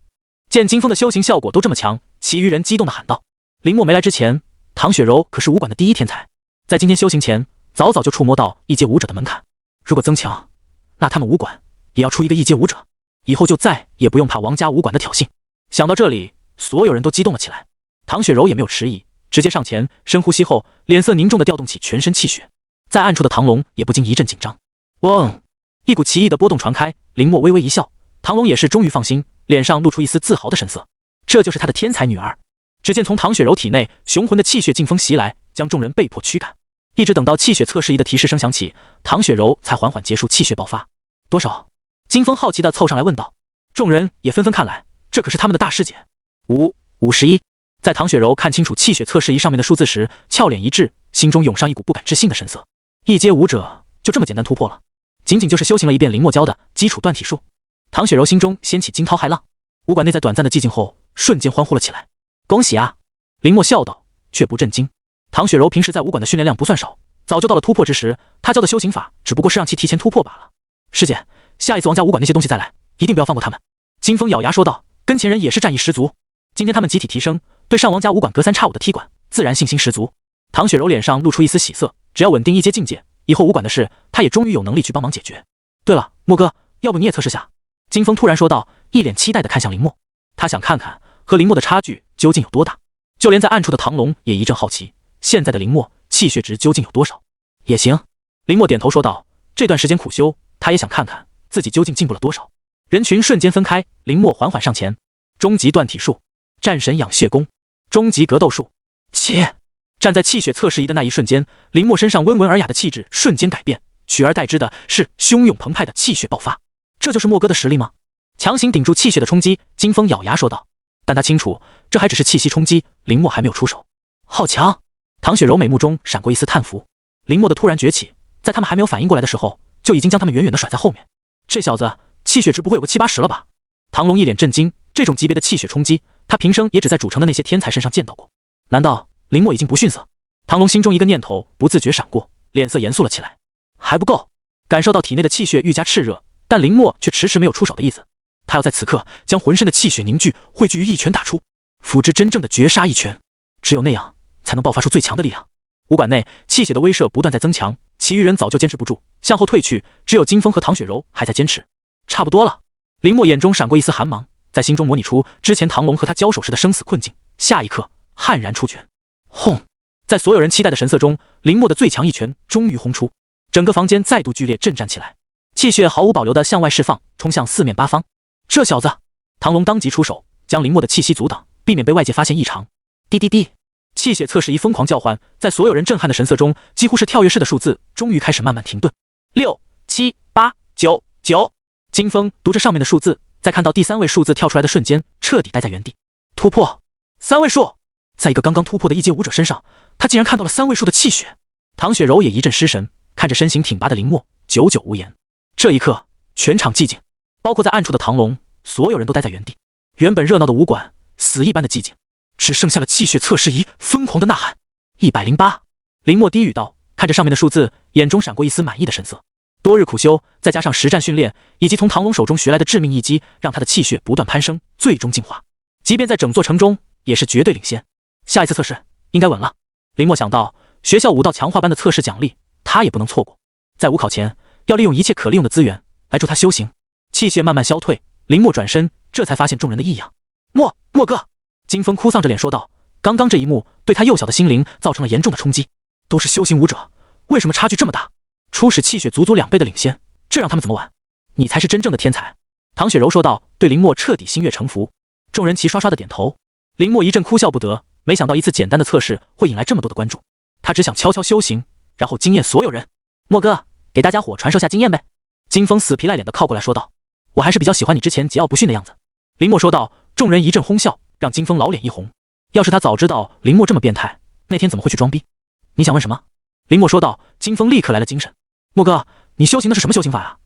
见金风的修行效果都这么强，其余人激动的喊道。林默没来之前，唐雪柔可是武馆的第一天才，在今天修行前，早早就触摸到一阶武者的门槛。如果增强，那他们武馆也要出一个1阶武者，以后就再也不用怕王家武馆的挑衅。想到这里，所有人都激动了起来。唐雪柔也没有迟疑，直接上前，深呼吸后，脸色凝重地调动起全身气血。在暗处的唐龙也不禁一阵紧张。嗡！一股奇异的波动传开，林默微微一笑，唐龙也是终于放心，脸上露出一丝自豪的神色。这就是他的天才女儿。只见从唐雪柔体内雄浑的气血劲风袭来，将众人被迫驱赶。一直等到气血测试仪的提示声响起，唐雪柔才缓缓结束气血爆发。多少？金风好奇地凑上来问道。众人也纷纷看来，这可是他们的大师姐。51。在唐雪柔看清楚气血测试仪上面的数字时，俏脸一滞，心中涌上一股不敢置信的神色。1阶武者就这么简单突破了，仅仅就是修行了一遍林默教的基础断体术。唐雪柔心中掀起惊涛骇浪。武馆内在短暂的寂静后，瞬间欢呼了起来。恭喜啊！林默笑道，却不震惊。唐雪柔平时在武馆的训练量不算少，早就到了突破之时，她教的修行法只不过是让其提前突破罢了。师姐，下一次王家武馆那些东西再来，一定不要放过他们。金风咬牙说道，跟前人也是战意十足，今天他们集体提升，对上王家武馆隔三差五的踢馆，自然信心十足。唐雪柔脸上露出一丝喜色，只要稳定一阶境界，以后武馆的事，她也终于有能力去帮忙解决。对了，莫哥，要不你也测试下？金风突然说道，一脸期待地看向林默，他想看看和林默的差距究竟有多大。就连在暗处的唐龙也一阵好奇，现在的林默气血值究竟有多少？也行，林默点头说道，这段时间苦修，他也想看看自己究竟进步了多少。人群瞬间分开，林默缓缓上前，终极断体术，战神养血功，终极格斗术。切！站在气血测试仪的那一瞬间，林默身上温文尔雅的气质瞬间改变，取而代之的是汹涌澎湃的气血爆发。这就是莫哥的实力吗？强行顶住气血的冲击，金风咬牙说道。但他清楚，这还只是气息冲击，林默还没有出手。好强！唐雪柔美目中闪过一丝叹服。林默的突然崛起，在他们还没有反应过来的时候，就已经将他们远远地甩在后面。这小子气血值不会有个70-80了吧？唐龙一脸震惊，这种级别的气血冲击，他平生也只在主城的那些天才身上见到过。难道林默已经不逊色？唐龙心中一个念头不自觉闪过，脸色严肃了起来。还不够！感受到体内的气血愈加炽热，但林默却迟迟没有出手的意思。他要在此刻将浑身的气血凝聚，汇聚于一拳打出，辅之真正的绝杀一拳。只有那样，才能爆发出最强的力量。武馆内气血的威慑不断在增强，其余人早就坚持不住，向后退去，只有金风和唐雪柔还在坚持。差不多了。林默眼中闪过一丝寒芒，在心中模拟出之前唐龙和他交手时的生死困境，下一刻悍然出拳。轰！在所有人期待的神色中，林默的最强一拳终于轰出，整个房间再度剧烈震颤起来，气血毫无保留地向外释放，冲向四面八方。这小子！唐龙当即出手，将林默的气息阻挡，避免被外界发现异常。滴滴滴！气血测试仪疯狂叫唤，在所有人震撼的神色中，几乎是跳跃式的数字终于开始慢慢停顿。6、7、8、9、9。金风读着上面的数字，在看到第3位数字跳出来的瞬间，彻底呆在原地。突破3位数！在一个刚刚突破的一阶武者身上，他竟然看到了3位数的气血。唐雪柔也一阵失神，看着身形挺拔的林默，久久无言。这一刻，全场寂静，包括在暗处的唐龙，所有人都呆在原地。原本热闹的武馆，死一般的寂静，只剩下了气血测试仪疯狂的呐喊。108！林默低语道，看着上面的数字，眼中闪过一丝满意的神色。多日苦修，再加上实战训练，以及从唐龙手中学来的致命一击，让他的气血不断攀升，最终进化。即便在整座城中，也是绝对领先。下一次测试应该稳了。林默想到，学校武道强化班的测试奖励，他也不能错过。在武考前，要利用一切可利用的资源来助他修行。气血慢慢消退，林默转身，这才发现众人的异样。默哥！金风哭丧着脸说道，刚刚这一幕对他幼小的心灵造成了严重的冲击。都是修行武者，为什么差距这么大？初始气血足足2倍的领先，这让他们怎么玩？你才是真正的天才。唐雪柔说道，对林默彻底心悦诚服。众人齐刷刷的点头。林默一阵哭笑不得，没想到一次简单的测试会引来这么多的关注。他只想悄悄修行，然后惊艳所有人。默哥，给大家伙传授下经验呗。金风死皮赖脸的靠过来说道，我还是比较喜欢你之前桀骜不驯的样子。林默说道。众人一阵哄笑，让金风老脸一红。要是他早知道林默这么变态，那天怎么会去装逼？你想问什么？林默说道。金风立刻来了精神。默哥，你修行的是什么修行法啊？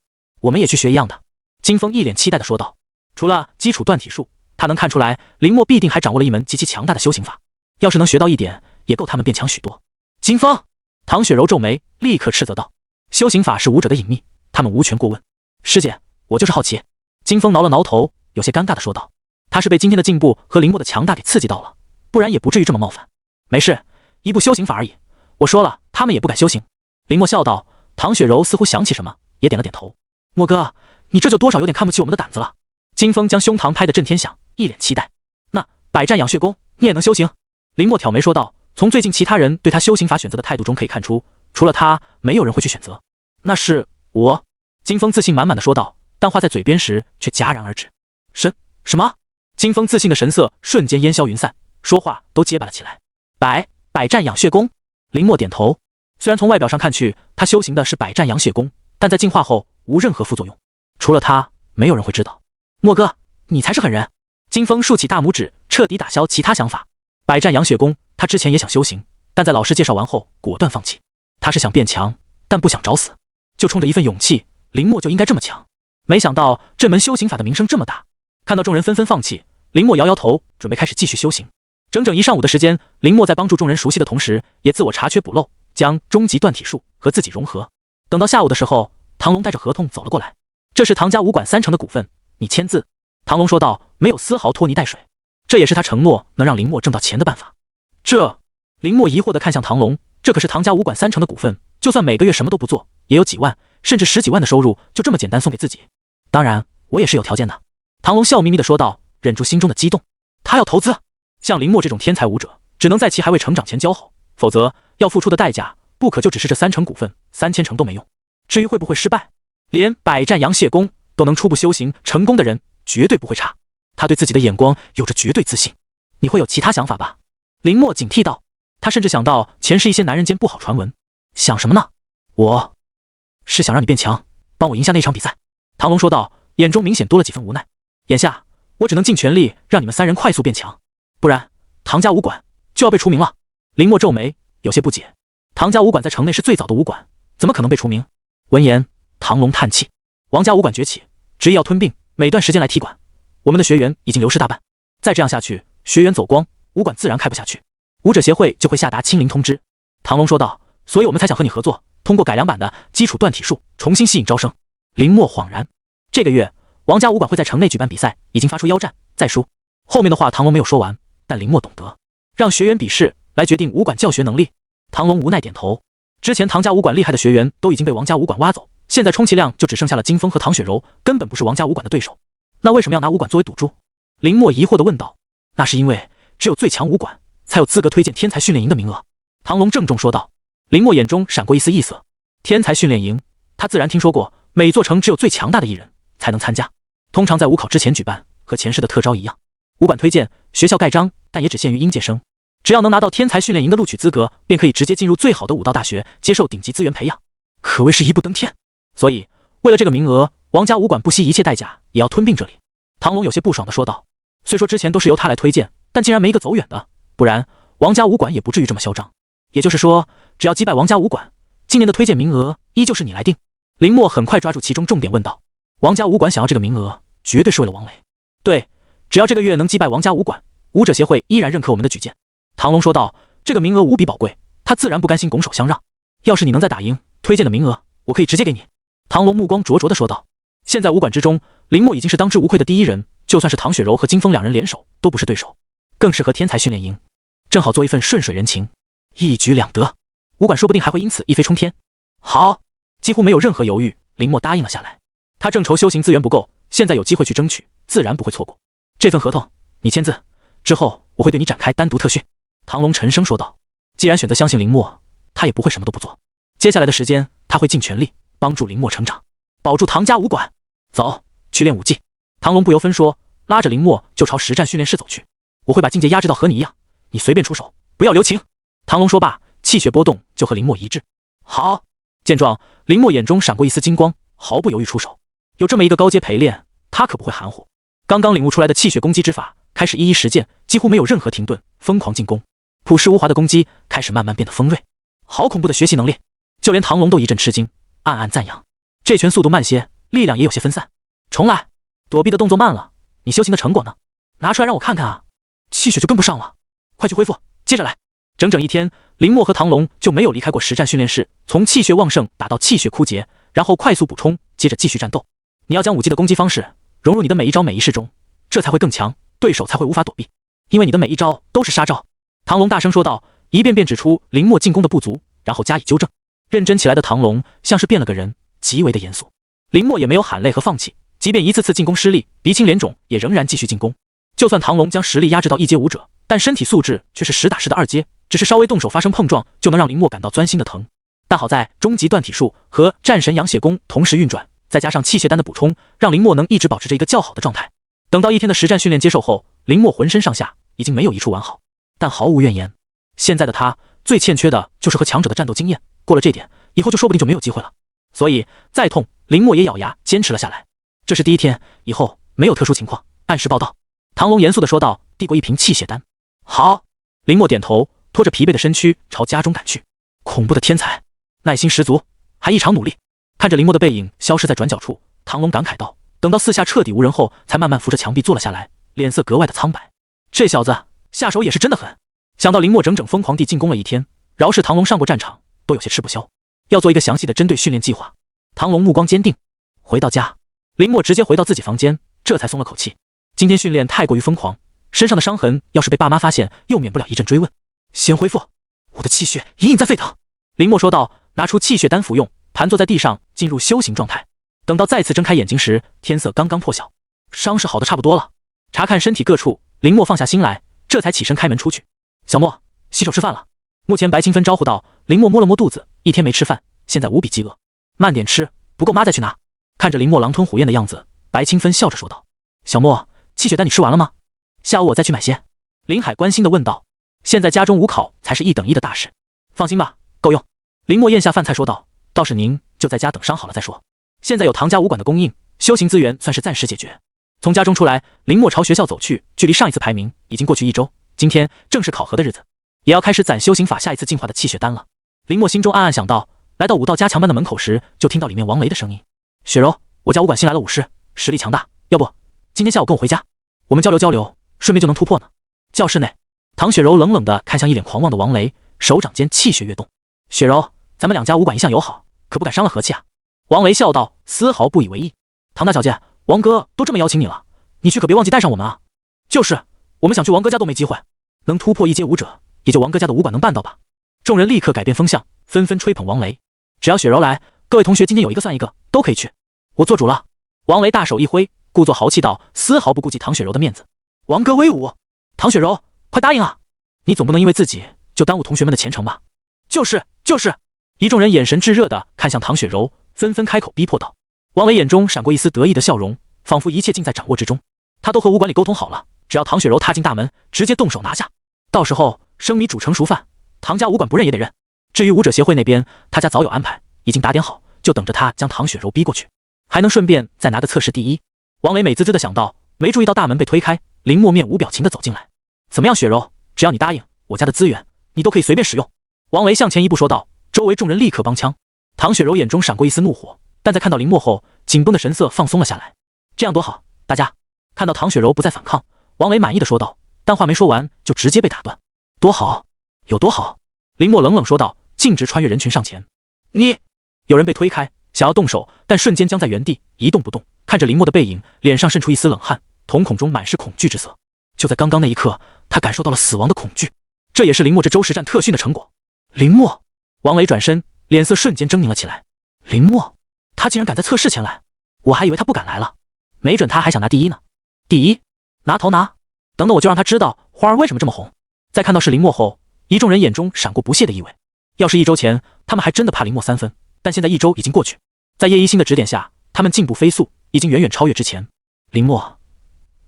我们也去学一样的。金风一脸期待的说道。除了基础断体术，他能看出来林默必定还掌握了一门极其强大的修行法，要是能学到一点，也够他们变强许多。金风！唐雪柔皱眉，立刻斥责道，修行法是武者的隐秘，他们无权过问。师姐，我就是好奇。金风挠了挠头，有些尴尬的说道，他是被今天的进步和林默的强大给刺激到了，不然也不至于这么冒犯。没事，一部修行法而已，我说了，他们也不敢修行。林默笑道。唐雪柔似乎想起什么，也点了点头。默哥，你这就多少有点看不起我们的胆子了。金风将胸膛拍得震天响，一脸期待。那百战养血功你也能修行？林默挑眉说道。从最近其他人对他修行法选择的态度中可以看出，除了他，没有人会去选择。那是我。金风自信满满的说道，但话在嘴边时却戛然而止。什么？金风自信的神色瞬间烟消云散，说话都结巴了起来。百战养血功。林默点头。虽然从外表上看去，他修行的是百战养血功，但在进化后无任何副作用。除了他，没有人会知道。默哥，你才是狠人！金风竖起大拇指，彻底打消其他想法。百战养血功，他之前也想修行，但在老师介绍完后果断放弃。他是想变强，但不想找死。就冲着一份勇气，林默就应该这么强。没想到这门修行法的名声这么大。看到众人纷纷放弃，林默摇摇头，准备开始继续修行。整整1上午的时间，林默在帮助众人熟悉的同时，也自我查缺补漏，将终极断体术和自己融合。等到下午的时候，唐龙带着合同走了过来，这是唐家武馆30%的股份，你签字。唐龙说道，没有丝毫拖泥带水，这也是他承诺能让林默挣到钱的办法。这，林默疑惑地看向唐龙，这可是唐家武馆30%的股份，就算每个月什么都不做，也有几万，甚至10几万的收入，就这么简单送给自己。当然，我也是有条件的。唐龙笑眯眯地说道，忍住心中的激动，他要投资。像林默这种天才武者，只能在其还未成长前教好，否则要付出的代价不可就只是这30%股份，3000%都没用。至于会不会失败，连百战扬谢功都能初步修行成功的人绝对不会差。他对自己的眼光有着绝对自信。你会有其他想法吧？林默警惕道。他甚至想到前世一些男人间不好传闻。想什么呢？我是想让你变强，帮我赢下那场比赛。唐龙说道，眼中明显多了几分无奈。眼下我只能尽全力让你们3人快速变强，不然唐家武馆就要被除名了。林默皱眉，有些不解。唐家武馆在城内是最早的武馆，怎么可能被除名？闻言，唐龙叹气，王家武馆崛起，执意要吞并，每段时间来踢馆，我们的学员已经流失大半，再这样下去，学员走光，武馆自然开不下去，武者协会就会下达清零通知。唐龙说道，所以我们才想和你合作，通过改良版的基础断体术重新吸引招生。林默恍然，这个月王家武馆会在城内举办比赛，已经发出邀战，再输。后面的话唐龙没有说完，但林默懂得，让学员比试来决定武馆教学能力。唐龙无奈点头，之前唐家武馆厉害的学员都已经被王家武馆挖走，现在充其量就只剩下了金峰和唐雪柔，根本不是王家武馆的对手。那为什么要拿武馆作为赌注？林默疑惑地问道。那是因为只有最强武馆才有资格推荐天才训练营的名额。唐龙郑重说道。林默眼中闪过一丝异色，天才训练营他自然听说过，每座城只有最强大的艺人才能参加，通常在武考之前举办，和前世的特招一样。武馆推荐，学校盖章，但也只限于应届生，只要能拿到天才训练营的录取资格，便可以直接进入最好的武道大学，接受顶级资源培养，可谓是一步登天。所以为了这个名额，王家武馆不惜一切代价也要吞并这里。唐龙有些不爽地说道，虽说之前都是由他来推荐，但竟然没一个走远的，不然王家武馆也不至于这么嚣张。也就是说，只要击败王家武馆，今年的推荐名额依旧是你来定。林默很快抓住其中重点问道，王家武馆想要这个名额，绝对是为了王磊。对，只要这个月能击败王家武馆，武者协会依然认可我们的举荐。唐龙说道，这个名额无比宝贵，他自然不甘心拱手相让。要是你能再打赢推荐的名额，我可以直接给你。唐龙目光灼灼地说道。现在武馆之中，林默已经是当之无愧的第一人，就算是唐雪柔和金峰2人联手都不是对手，更适合天才训练营，正好做一份顺水人情，一举两得，武馆说不定还会因此一飞冲天。好，几乎没有任何犹豫，林默答应了下来。他正愁修行资源不够，现在有机会去争取，自然不会错过。这份合同你签字之后，我会对你展开单独特训。唐龙沉声说道。既然选择相信林默，他也不会什么都不做。接下来的时间，他会尽全力帮助林默成长，保住唐家武馆。走，去练武技。唐龙不由分说，拉着林默就朝实战训练室走去。我会把境界压制到和你一样，你随便出手，不要留情。唐龙说罢，气血波动就和林默一致。好。见状，林默眼中闪过一丝金光，毫不犹豫出手。有这么一个高阶陪练，他可不会含糊。刚刚领悟出来的气血攻击之法，开始一一实践，几乎没有任何停顿，疯狂进攻。朴实无华的攻击开始慢慢变得锋锐。好恐怖的学习能力，就连唐龙都一阵吃惊，暗暗赞扬。这拳速度慢些，力量也有些分散。重来，躲避的动作慢了，你修行的成果呢？拿出来让我看看啊！气血就跟不上了，快去恢复，接着来。整整1天，林默和唐龙就没有离开过实战训练室，从气血旺盛打到气血枯竭，然后快速补充，接着继续战斗。你要将武技的攻击方式融入你的每一招每一式中，这才会更强，对手才会无法躲避，因为你的每一招都是杀招。唐龙大声说道，一遍遍指出林默进攻的不足，然后加以纠正。认真起来的唐龙像是变了个人，极为的严肃。林默也没有喊累和放弃，即便一次次进攻失利，鼻青脸肿，也仍然继续进攻。就算唐龙将实力压制到1阶武者，但身体素质却是实打实的2阶，只是稍微动手发生碰撞，就能让林默感到钻心的疼。但好在终极断体术和战神养血功同时运转，再加上气血丹的补充，让林默能一直保持着一个较好的状态。等到1天的实战训练接受后，林默浑身上下已经没有一处完好，但毫无怨言。现在的他最欠缺的就是和强者的战斗经验，过了这点，以后就说不定就没有机会了。所以再痛，林默也咬牙坚持了下来。这是第1天，以后没有特殊情况，按时报到。唐龙严肃地说道，递过一瓶气血丹。好。林默点头，拖着疲惫的身躯朝家中赶去。恐怖的天才，耐心十足，还异常努力。看着林默的背影消失在转角处，唐龙感慨道。等到四下彻底无人后，才慢慢扶着墙壁坐了下来，脸色格外的苍白。这小子下手也是真的狠。想到林默整整疯狂地进攻了一天，饶是唐龙上过战场，都有些吃不消。要做一个详细的针对训练计划。唐龙目光坚定。回到家，林默直接回到自己房间，这才松了口气。今天训练太过于疯狂，身上的伤痕要是被爸妈发现，又免不了一阵追问。先恢复，我的气血隐隐在沸腾。林默说道，拿出气血丹服用，盘坐在地上进入修行状态。等到再次睁开眼睛时，天色刚刚破晓，伤势好的差不多了。查看身体各处，林默放下心来，这才起身开门出去。小莫，洗手吃饭了。目前白清芬招呼道。林默摸了摸肚子，一天没吃饭，现在无比饥饿。慢点吃，不够妈再去拿。看着林默狼吞虎咽的样子，白清芬笑着说道。小莫，气血丹你吃完了吗？下午我再去买些。林海关心地问道。现在家中无考才是1等1的大事，放心吧，够用。林默咽下饭菜说道。倒是您就在家等伤好了再说。现在有唐家武馆的供应，修行资源算是暂时解决。从家中出来，林默朝学校走去，距离上一次排名已经过去1周，今天正是考核的日子，也要开始攒修行法下一次进化的气血丹了。林默心中暗暗想到。来到武道加强班的门口时，就听到里面王雷的声音。雪柔，我家武馆新来了武士，实力强大，要不今天下午跟我回家，我们交流交流，顺便就能突破呢。教室内，唐雪柔冷冷地看向一脸狂妄的王雷，手掌间气血跃动。雪柔，咱们两家武馆一向友好，可不敢伤了和气啊。王雷笑道，丝毫不以为意。唐大小姐，王哥都这么邀请你了，你去可别忘记带上我们啊。就是，我们想去王哥家都没机会，能突破1阶武者，也就王哥家的武馆能办到吧。众人立刻改变风向，纷纷吹捧王雷。只要雪柔来，各位同学今天有一个算一个，都可以去。我做主了。王雷大手一挥，故作豪气道，丝毫不顾及唐雪柔的面子。王哥威武！唐雪柔，快答应啊！你总不能因为自己就耽误同学们的前程吧？就是。一众人眼神炙热地看向唐雪柔，纷纷开口逼迫道。王雷眼中闪过一丝得意的笑容，仿佛一切尽在掌握之中。他都和武馆里沟通好了，只要唐雪柔踏进大门，直接动手拿下。到时候生米煮成熟饭，唐家武馆不认也得认。至于武者协会那边，他家早有安排，已经打点好，就等着他将唐雪柔逼过去，还能顺便再拿个测试第1。王雷美滋滋地想到，没注意到大门被推开，林默面无表情地走进来。怎么样，雪柔，只要你答应，我家的资源你都可以随便使用。王雷向前一步说道，周围众人立刻帮腔。唐雪柔眼中闪过一丝怒火，但在看到林默后，紧绷的神色放松了下来。这样多好，大家。看到唐雪柔不再反抗，王雷满意的说道，但话没说完就直接被打断。多好？有多好？林默冷冷说道，径直穿越人群上前。你！有人被推开，想要动手，但瞬间僵在原地一动不动，看着林默的背影，脸上渗出一丝冷汗，瞳孔中满是恐惧之色。就在刚刚那一刻，他感受到了死亡的恐惧，这也是林默这周实战特训的成果。林默！王雷转身，脸色瞬间狰狞了起来。林默，他竟然敢在测试前来，我还以为他不敢来了，没准他还想拿第1呢。第1？拿头拿！等等，我就让他知道花儿为什么这么红。在看到是林默后，一众人眼中闪过不屑的意味。要是1周前，他们还真的怕林默3分，但现在1周已经过去，在叶一星的指点下，他们进步飞速，已经远远超越之前。林默，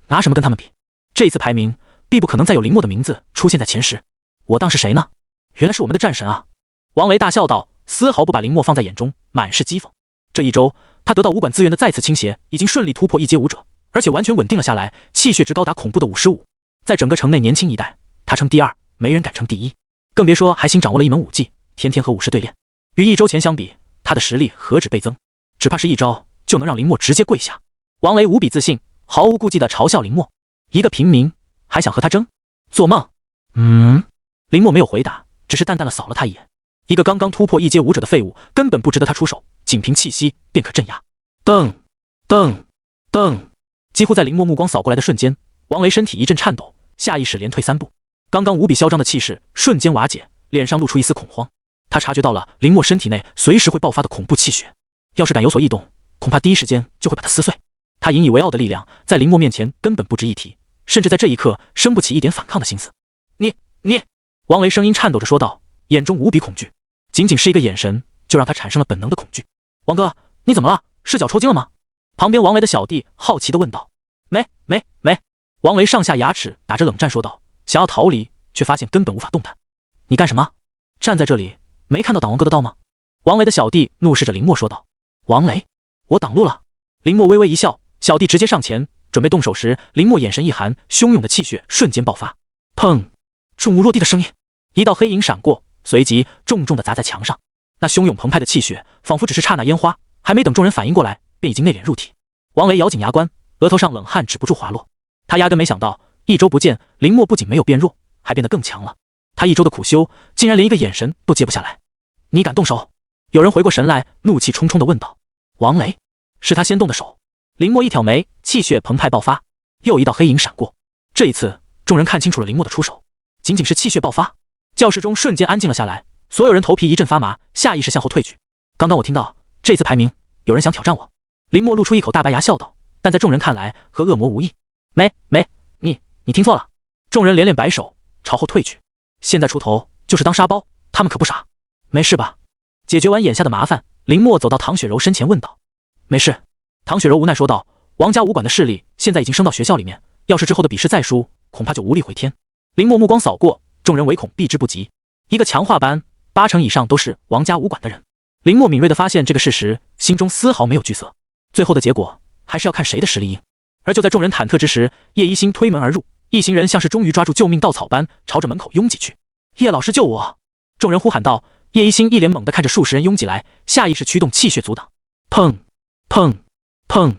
拿什么跟他们比？这一次排名，必不可能再有林默的名字出现在前10。我当是谁呢？原来是我们的战神啊！王雷大笑道，丝毫不把林默放在眼中，满是讥讽。这1周，他得到武馆资源的再次倾斜，已经顺利突破1阶武者，而且完全稳定了下来，气血值高达恐怖的55。在整个城内年轻一代，他称第2，没人敢称第1。更别说还新掌握了一门武技，天天和武士对练。与1周前相比，他的实力何止倍增，只怕是1招就能让林默直接跪下。王雷无比自信，毫无顾忌地嘲笑林默，一个平民还想和他争？做梦！林默没有回答，只是淡淡地扫了他一眼。一个刚刚突破1阶武者的废物，根本不值得他出手，仅凭气息便可镇压。噔噔噔！几乎在林默目光扫过来的瞬间，王雷身体一阵颤抖，下意识连退3步。刚刚无比嚣张的气势瞬间瓦解，脸上露出一丝恐慌。他察觉到了林默身体内随时会爆发的恐怖气血，要是敢有所异动，恐怕第一时间就会把他撕碎。他引以为傲的力量在林默面前根本不值一提，甚至在这一刻生不起一点反抗的心思。你！王雷声音颤抖着说道，眼中无比恐惧，仅仅是一个眼神就让他产生了本能的恐惧。王哥，你怎么了？是脚抽筋了吗？旁边王雷的小弟好奇地问道。没。王雷上下牙齿打着冷战说道，想要逃离，却发现根本无法动弹。你干什么？站在这里，没看到挡王哥的刀吗？王雷的小弟怒视着林默说道。王雷，我挡路了。林默微微一笑，小弟直接上前准备动手时，林默眼神一寒，汹涌的气血瞬间爆发。砰！重物落地的声音，一道黑影闪过，随即重重地砸在墙上。那汹涌澎湃的气血仿佛只是刹那烟花，还没等众人反应过来，便已经内敛入体。王雷咬紧牙关，额头上冷汗止不住滑落。他压根没想到，1周不见，林默不仅没有变弱，还变得更强了。他一周的苦修，竟然连一个眼神都接不下来。你敢动手？有人回过神来，怒气冲冲地问道。王雷，是他先动的手。林默一挑眉，气血澎湃爆发，又一道黑影闪过。这一次，众人看清楚了林默的出手，仅仅是气血爆发。教室中瞬间安静了下来，所有人头皮一阵发麻，下意识向后退去。刚刚我听到这次排名有人想挑战我。林默露出一口大白牙笑道，但在众人看来和恶魔无异。没，你听错了。众人连连摆手，朝后退去。现在出头就是当沙包，他们可不傻。没事吧？解决完眼下的麻烦，林默走到唐雪柔身前问道。没事。唐雪柔无奈说道，王家武馆的势力现在已经升到学校里面，要是之后的比试再输，恐怕就无力回天。林默目光扫过，众人唯恐避之不及。一个强化班，80%以上都是王家武馆的人。林默敏锐地发现这个事实，心中丝毫没有惧色。最后的结果还是要看谁的实力硬。而就在众人忐忑之时，叶一星推门而入，一行人像是终于抓住救命稻草般朝着门口拥挤去。叶老师救我！众人呼喊道。叶一星一脸懵地看着数十人拥挤来，下意识驱动气血阻挡。砰砰砰！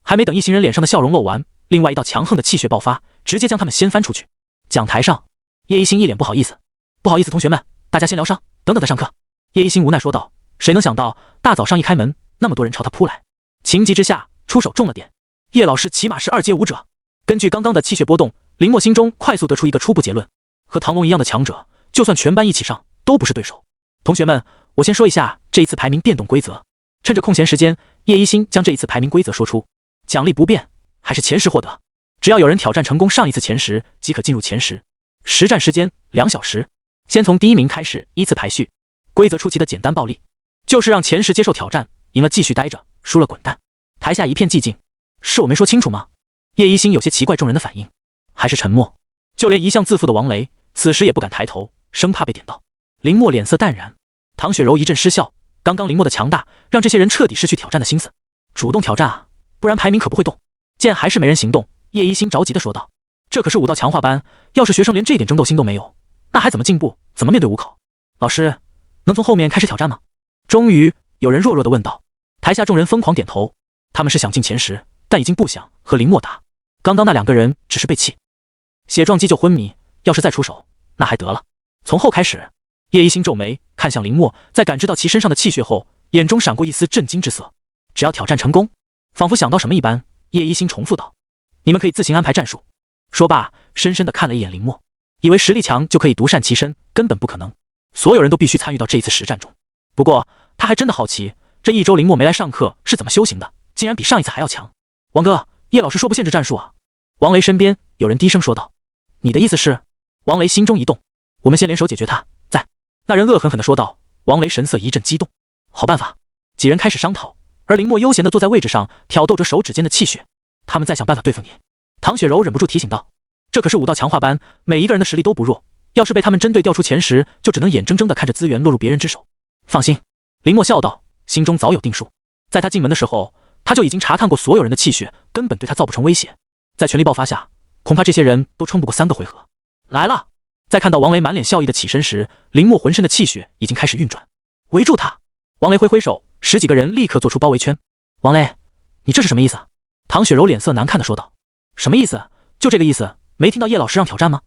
还没等一行人脸上的笑容露完，另外一道强横的气血爆发，直接将他们掀翻出去。讲台上，叶一星一脸不好意思。不好意思，同学们，大家先疗伤，等等再上课。叶一星无奈说道。谁能想到大早上一开门，那么多人朝他扑来。情急之下，出手重了点。叶老师起码是2阶武者。根据刚刚的气血波动，林默心中快速得出一个初步结论：和唐龙一样的强者，就算全班一起上，都不是对手。同学们，我先说一下这一次排名变动规则。趁着空闲时间，叶一星将这一次排名规则说出。奖励不变，还是前10获得。只要有人挑战成功上一次前10，即可进入前10。实战时间2小时。先从第1名开始依次排序。规则出奇的简单暴力，就是让前10接受挑战，赢了继续待着，输了滚蛋。台下一片寂静。是我没说清楚吗？叶一星有些奇怪众人的反应，还是沉默。就连一向自负的王雷，此时也不敢抬头，生怕被点到。林默脸色淡然，唐雪柔一阵失笑。刚刚林默的强大，让这些人彻底失去挑战的心思。主动挑战啊，不然排名可不会动。见还是没人行动，叶一星着急地说道：“这可是武道强化班，要是学生连这点争斗心都没有，那还怎么进步？怎么面对武考？老师，能从后面开始挑战吗？”终于有人弱弱地问道。台下众人疯狂点头，他们是想进前10，但已经不想和林默打。刚刚那2个人只是被气，血撞击就昏迷，要是再出手，那还得了。从后开始。叶一星皱眉看向林默，在感知到其身上的气血后，眼中闪过一丝震惊之色。只要挑战成功，仿佛想到什么一般，叶一星重复道：“你们可以自行安排战术。”说罢，深深地看了一眼林默，以为实力强就可以独善其身，根本不可能。所有人都必须参与到这一次实战中。不过他还真的好奇，这一周林默没来上课是怎么修行的，竟然比上一次还要强。王哥，叶老师说不限制战术啊。王雷身边有人低声说道。你的意思是？王雷心中一动，我们先联手解决他。在那人恶狠狠地说道。王雷神色一阵激动，好办法。几人开始商讨，而林默悠闲地坐在位置上，挑逗着手指间的气血。他们在想办法对付你。唐雪柔忍不住提醒道。这可是武道强化班，每一个人的实力都不弱，要是被他们针对调出前10，就只能眼睁睁地看着资源落入别人之手。放心，林默笑道，心中早有定数。在他进门的时候，他就已经查看过所有人的气血，根本对他造不成威胁。在全力爆发下，恐怕这些人都撑不过3个回合。来了！在看到王雷满脸笑意的起身时，林默浑身的气血已经开始运转。围住他！王雷挥挥手，10几个人立刻做出包围圈。王雷，你这是什么意思？唐雪柔脸色难看地说道。什么意思？就这个意思，没听到叶老师让挑战吗？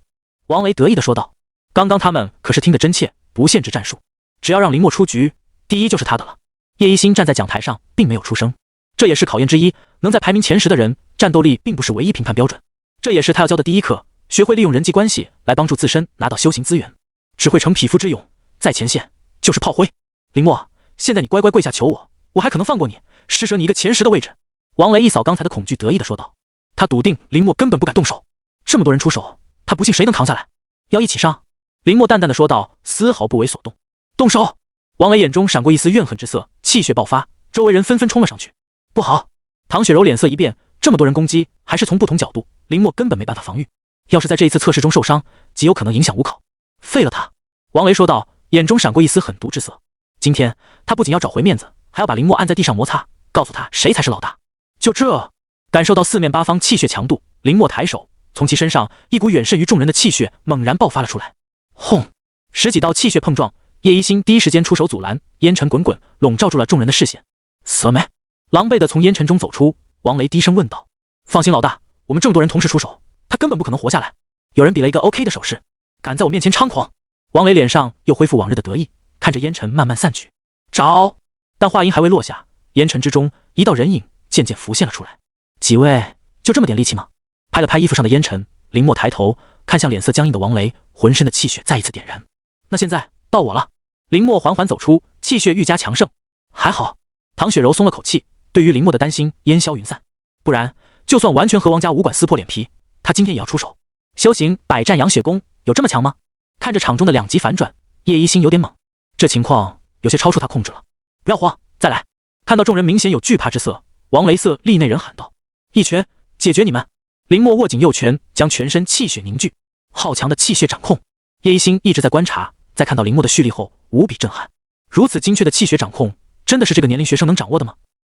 王雷得意地说道。刚刚他们可是听得真切，不限制战术，只要让林默出局，第一就是他的了。叶一星站在讲台上，并没有出声。这也是考验之一，能在排名前10的人，战斗力并不是唯一评判标准。这也是他要教的第一课，学会利用人际关系来帮助自身拿到修行资源。只会逞匹夫之勇，在前线就是炮灰。林默，现在你乖乖跪下求我，我还可能放过你，施舍你一个前10的位置。王雷一扫刚才的恐惧，得意地说道。他笃定林默根本不敢动手，这么多人出手，他不信谁能扛下来？要一起上？林默淡淡地说道，丝毫不为所动。动手！王雷眼中闪过一丝怨恨之色，气血爆发，周围人纷纷冲了上去。不好！唐雪柔脸色一变，这么多人攻击，还是从不同角度，林默根本没办法防御。要是在这一次测试中受伤，极有可能影响武考。废了他！王雷说道，眼中闪过一丝狠毒之色。今天他不仅要找回面子，还要把林默按在地上摩擦，告诉他谁才是老大。就这，感受到四面八方气血强度，林默抬手，从其身上一股远甚于众人的气血猛然爆发了出来。轰！10几道气血碰撞，叶一星第一时间出手阻拦，烟尘滚滚，笼罩住了众人的视线。死了没？狼狈地从烟尘中走出，王雷低声问道。放心老大，我们这么多人同时出手，他根本不可能活下来。有人比了一个 OK 的手势。敢在我面前猖狂！王雷脸上又恢复往日的得意，看着烟尘慢慢散去。找！但话音还未落下，烟尘之中一道人影渐渐浮现了出来。几位就这么点力气吗？拍了拍衣服上的烟尘，林默抬头看向脸色僵硬的王雷，浑身的气血再一次点燃。那现在到我了。林默缓缓走出，气血愈加强盛。还好，唐雪柔松了口气，对于林默的担心烟消云散。不然，就算完全和王家武馆撕破脸皮，他今天也要出手。修行百战养血功有这么强吗？看着场中的两极反转，叶一心有点懵，这情况有些超出他控制了。不要慌，再来！看到众人明显有惧怕之色，王雷色厉内人喊道：“一拳解决你们！”林默握紧右拳，将全身气血凝聚，好强的气血掌控。叶一心一直在观察，在看到林默的蓄力后，无比震撼。如此精确的气血掌控，真的是这个年龄学生能掌握的吗？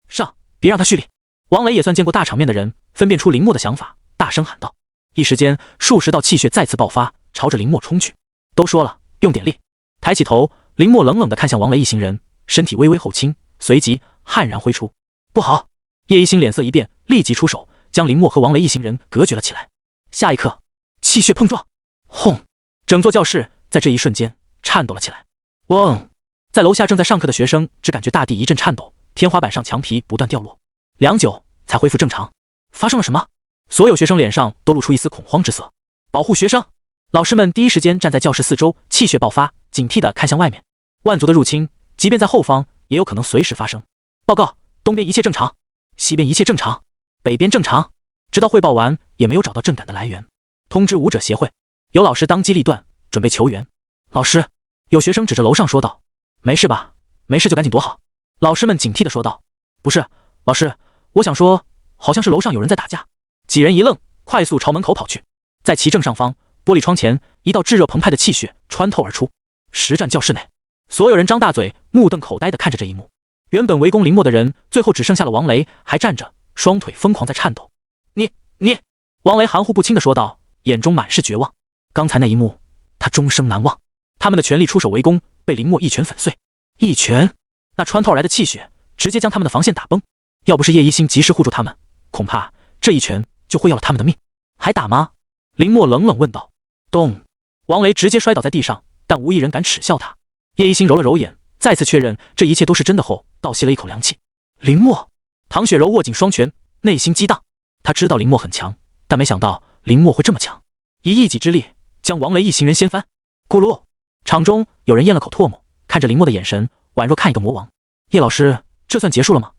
上，别让他蓄力！王雷也算见过大场面的人，分辨出林默的想法，大声喊道。一时间，数十道气血再次爆发，朝着林默冲去。都说了，用点力。抬起头，林默冷冷地看向王雷一行人，身体微微后倾，随即悍然挥出。不好！叶一心脸色一变，立即出手，将林默和王雷一行人隔绝了起来。下一刻，气血碰撞，轰！整座教室在这一瞬间颤抖了起来。嗡！在楼下正在上课的学生只感觉大地一阵颤抖，天花板上墙皮不断掉落，良久才恢复正常。发生了什么？所有学生脸上都露出一丝恐慌之色。保护学生！老师们第一时间站在教室四周，气血爆发，警惕地看向外面。万族的入侵，即便在后方，也有可能随时发生。报告，东边一切正常，西边一切正常，北边正常。直到汇报完，也没有找到震感的来源。通知武者协会。有老师当机立断，准备求援。老师，有学生指着楼上说道：“没事吧？没事就赶紧躲好。”老师们警惕地说道：“不是，老师，我想说，好像是楼上有人在打架。”几人一愣，快速朝门口跑去。在其正上方，玻璃窗前，一道炙热澎湃的气血穿透而出。实战教室内，所有人张大嘴，目瞪口呆地看着这一幕。原本围攻林默的人，最后只剩下了王雷还站着，双腿疯狂在颤抖。你！王雷含糊不清地说道，眼中满是绝望。刚才那一幕，他终生难忘。他们的全力出手围攻，被林默一拳粉碎。一拳，那穿透而来的气血直接将他们的防线打崩。要不是叶一心及时护住他们，恐怕这一拳就会要了他们的命。还打吗？林默冷冷问道。咚！王雷直接摔倒在地上，但无一人敢耻笑他。叶一心揉了揉眼，再次确认这一切都是真的后，倒吸了一口凉气。林默！唐雪柔握紧双拳，内心激荡。他知道林默很强，但没想到林默会这么强，以一己之力将王雷一行人掀翻。咕噜！场中有人咽了口唾沫，看着林默的眼神宛若看一个魔王。叶老师，这算结束了吗？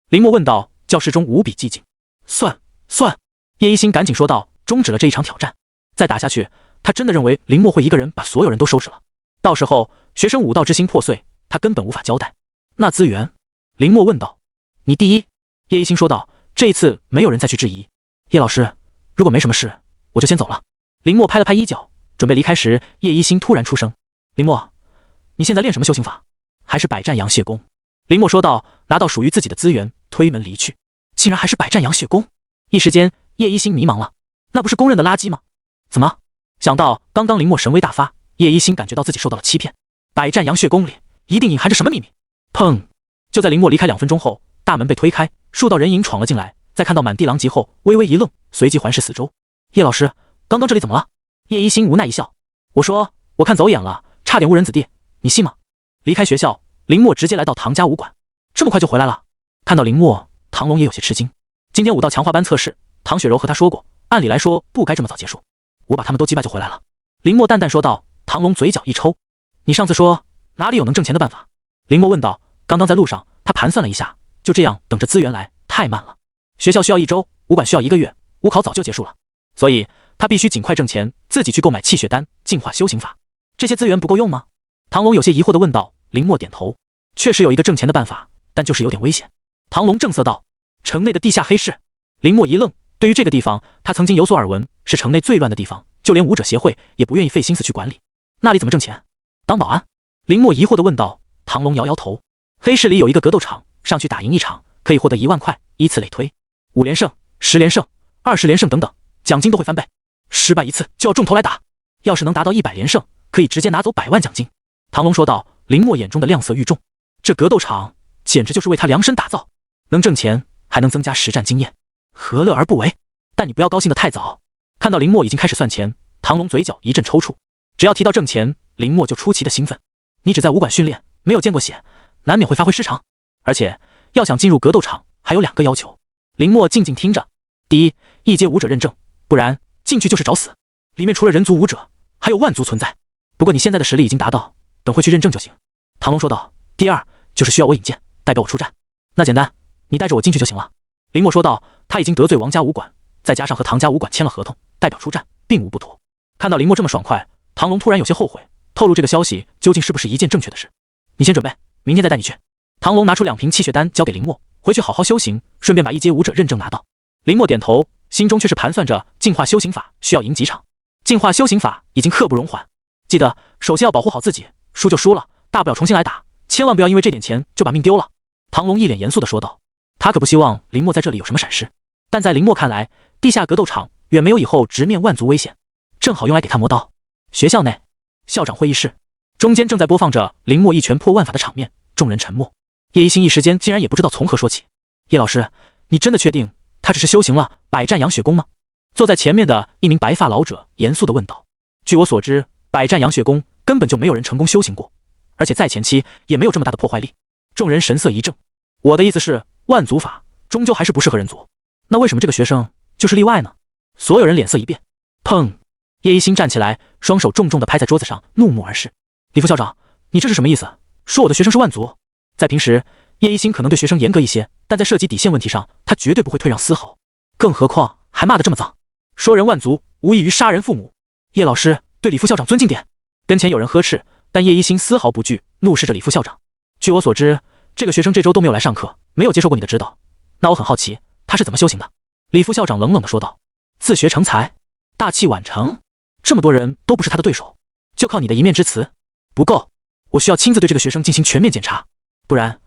林默问道。教室中无比寂静。算。叶一心赶紧说道，终止了这一场挑战。再打下去，他真的认为林默会一个人把所有人都收拾了。到时候学生武道之心破碎，他根本无法交代。那资源？林默问道。你第一。叶一心说道。这一次没有人再去质疑。叶老师，如果没什么事，我就先走了。林默拍了拍衣角，准备离开时，叶一心突然出声：“林默，你现在练什么修行法？还是百战养血功？”林默说道，拿到属于自己的资源，推门离去。竟然还是百战养血功！一时间，叶一心迷茫了。那不是公认的垃圾吗？怎么？想到刚刚林默神威大发，叶一心感觉到自己受到了欺骗。百战养血功里一定隐含着什么秘密？砰！就在林默离开2分钟后，大门被推开，数道人影闯了进来。在看到满地狼藉后，微微一愣，随即环视四周。叶老师，刚刚这里怎么了？叶一心无奈一笑：“我说，我看走眼了，差点误人子弟，你信吗？”离开学校，林默直接来到唐家武馆。这么快就回来了？看到林默，唐龙也有些吃惊。今天武道强化班测试，唐雪柔和他说过，按理来说不该这么早结束。我把他们都击败就回来了。林默淡淡说道。唐龙嘴角一抽：“你上次说哪里有能挣钱的办法？”林默问道。刚刚在路上，他盘算了一下，就这样等着资源来太慢了。学校需要1周，武馆需要1个月，武考早就结束了，所以他必须尽快挣钱，自己去购买气血丹，净化修行法。这些资源不够用吗？唐龙有些疑惑地问道。林默点头，确实有一个挣钱的办法，但就是有点危险。唐龙正色道：“城内的地下黑市。”林默一愣，对于这个地方，他曾经有所耳闻，是城内最乱的地方，就连武者协会也不愿意费心思去管理。那里怎么挣钱？当保安？林默疑惑地问道。唐龙摇摇头：“黑市里有一个格斗场，上去打赢1场，可以获得1万块，依次类推，5连胜、10连胜、20连胜等等，奖金都会翻倍。失败一次就要重头来打，要是能达到100连胜，可以直接拿走100万奖金。”唐龙说道。林默眼中的亮色愈重，这格斗场简直就是为他量身打造，能挣钱还能增加实战经验，何乐而不为？但你不要高兴得太早。看到林默已经开始算钱，唐龙嘴角一阵抽搐。只要提到挣钱，林默就出奇的兴奋。你只在武馆训练，没有见过血，难免会发挥失常。而且要想进入格斗场，还有2个要求。林默静静听着。第一，一阶武者认证，不然进去就是找死。里面除了人族武者，还有万族存在。不过你现在的实力已经达到，等会去认证就行。唐龙说道。第二，就是需要我引荐，代表我出战。那简单，你带着我进去就行了。林默说道。他已经得罪王家武馆，再加上和唐家武馆签了合同，代表出战并无不妥。看到林默这么爽快，唐龙突然有些后悔，透露这个消息究竟是不是一件正确的事。你先准备，明天再带你去。唐龙拿出2瓶气血丹交给林默，回去好好修行，顺便把一阶武者认证拿到。林默点头，心中却是盘算着净化修行法需要赢几场。净化修行法已经刻不容缓，记得首先要保护好自己，输就输了，大不了重新来打，千万不要因为这点钱就把命丢了。唐龙一脸严肃地说道。他可不希望林默在这里有什么闪失，但在林默看来，地下格斗场远没有以后直面万族危险，正好用来给他磨刀。学校内，校长会议室中间正在播放着林默一拳破万法的场面，众人沉默。叶一心一时间竟然也不知道从何说起。叶老师，你真的确定他只是修行了百战扬血功吗？坐在前面的一名白发老者严肃地问道。据我所知，百战扬血功根本就没有人成功修行过，而且在前期也没有这么大的破坏力。众人神色一怔。我的意思是，万族法终究还是不适合人族，那为什么这个学生就是例外呢？所有人脸色一变。砰！叶一心站起来，双手重重地拍在桌子上，怒目而视。李副校长，你这是什么意思？说我的学生是万族？在平时，叶一心可能对学生严格一些，但在涉及底线问题上，他绝对不会退让丝毫。更何况还骂得这么脏，说人万族无异于杀人父母。叶老师，对李副校长尊敬点。跟前有人呵斥，但叶一心丝毫不惧，怒视着李副校长。据我所知，这个学生这周都没有来上课，没有接受过你的指导。那我很好奇，他是怎么修行的？李副校长冷冷地说道。自学成才，大器晚成，这么多人都不是他的对手，就靠你的一面之词不够，我需要亲自对这个学生进行全面检查，不然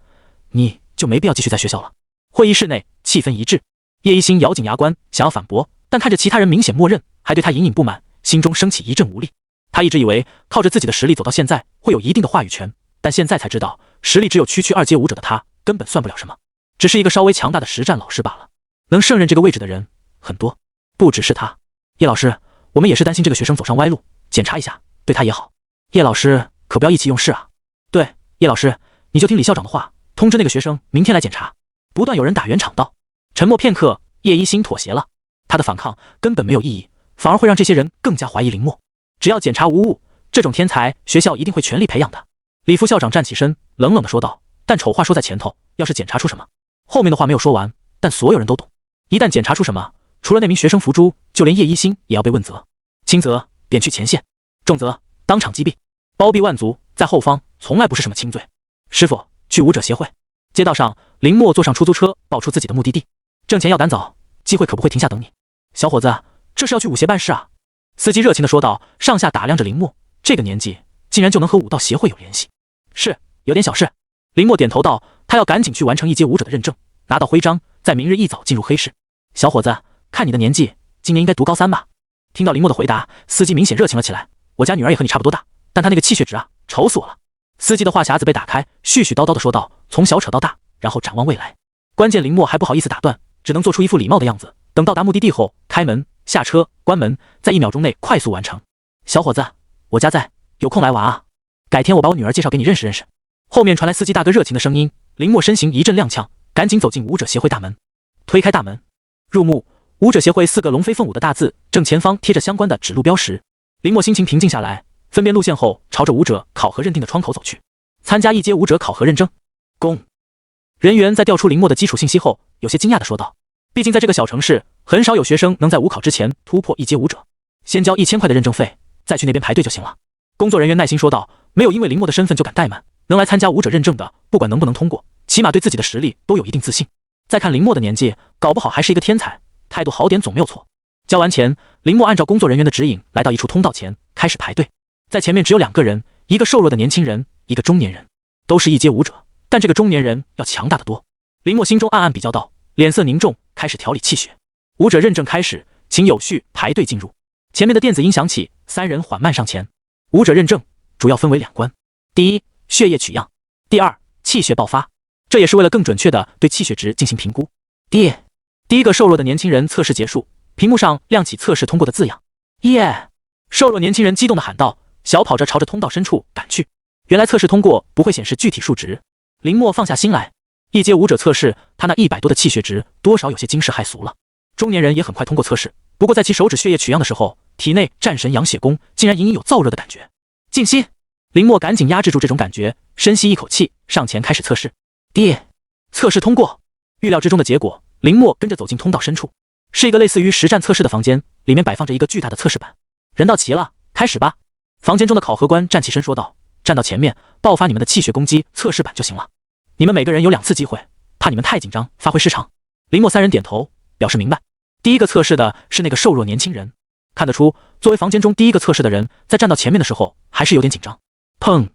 你就没必要继续在学校了。会议室内气氛一致，叶一心咬紧牙关想要反驳，但看着其他人明显默认，还对他隐隐不满，心中升起一阵无力。他一直以为靠着自己的实力走到现在会有一定的话语权，但现在才知道，实力只有区2阶武者的他根本算不了什么，只是一个稍微强大的实战老师罢了。能胜任这个位置的人很多，不只是他。叶老师，我们也是担心这个学生走上歪路，检查一下对他也好。叶老师可不要意气用事啊。对，叶老师，你就听李校长的话，通知那个学生明天来检查。不断有人打圆场道。沉默片刻，叶一心妥协了。他的反抗根本没有意义，反而会让这些人更加怀疑林默。只要检查无误，这种天才学校一定会全力培养的。李副校长站起身，冷冷地说道。但丑话说在前头，要是检查出什么，后面的话没有说完，但所有人都懂。一旦检查出什么，除了那名学生伏诛，就连叶一心也要被问责。轻则贬去前线，重则当场击毙。包庇万族，在后方从来不是什么轻罪。师傅，去武者协会。街道上，林默坐上出租车，报出自己的目的地。挣钱要赶早，机会可不会停下等你。小伙子，这是要去武协办事啊。司机热情地说道，上下打量着林默，这个年纪竟然就能和武道协会有联系。是，有点小事。林默点头道，他要赶紧去完成一阶武者的认证，拿到徽章，在明日一早进入黑市。小伙子，看你的年纪，今年应该读高3吧？听到林默的回答，司机明显热情了起来。我家女儿也和你差不多大，但她那个气血值啊，愁死我了。司机的话匣子被打开，絮絮叨叨地说道，从小扯到大，然后展望未来。关键林默还不好意思打断，只能做出一副礼貌的样子。等到达目的地后，开门、下车、关门，在1秒钟内快速完成。小伙子，我家在，有空来玩啊。改天我把我女儿介绍给你认识认识。后面传来司机大哥热情的声音，林默身形一阵踉跄，赶紧走进武者协会大门。推开大门，入目，武者协会4个龙飞凤舞的大字，正前方贴着相关的指路标识。林默心情平静下来，分辨路线后，朝着武者考核认定的窗口走去。参加一阶武者考核认证。公人员在调出林默的基础信息后，有些惊讶地说道，毕竟在这个小城市，很少有学生能在武考之前突破一阶武者，先交1000块的认证费，再去那边排队就行了。工作人员耐心说道，没有因为林默的身份就敢怠慢，能来参加武者认证的，不管能不能通过，起码对自己的实力都有一定自信。再看林默的年纪，搞不好还是一个天才，态度好点总没有错。交完钱，林默按照工作人员的指引，来到一处通道前，开始排队。在前面只有2个人，一个瘦弱的年轻人，一个中年人，都是一阶武者，但这个中年人要强大得多。林默心中暗暗比较道，脸色凝重，开始调理气血。武者认证开始，请有序排队进入。前面的电子音响起，3人缓慢上前。武者认证主要分为2关，第一，血液取样；第二，气血爆发。这也是为了更准确的对气血值进行评估。第一个瘦弱的年轻人测试结束，屏幕上亮起测试通过的字样。耶！瘦弱年轻人激动地喊道，小跑着朝着通道深处赶去。原来测试通过不会显示具体数值，林默放下心来。一阶武者测试，他那100多的气血值多少有些惊世骇俗了。中年人也很快通过测试，不过在其手指血液取样的时候，体内战神养血功竟然隐隐有燥热的感觉。静心，林默赶紧压制住这种感觉，深吸一口气，上前开始测试。测试通过。预料之中的结果，林默跟着走进通道深处，是一个类似于实战测试的房间，里面摆放着一个巨大的测试板。人到齐了，开始吧。房间中的考核官站起身说道：“站到前面，爆发你们的气血攻击测试板就行了。你们每个人有2次机会，怕你们太紧张，发挥失常。”林默3人点头，表示明白。第一个测试的是那个瘦弱年轻人，看得出，作为房间中第一个测试的人，在站到前面的时候还是有点紧张。砰！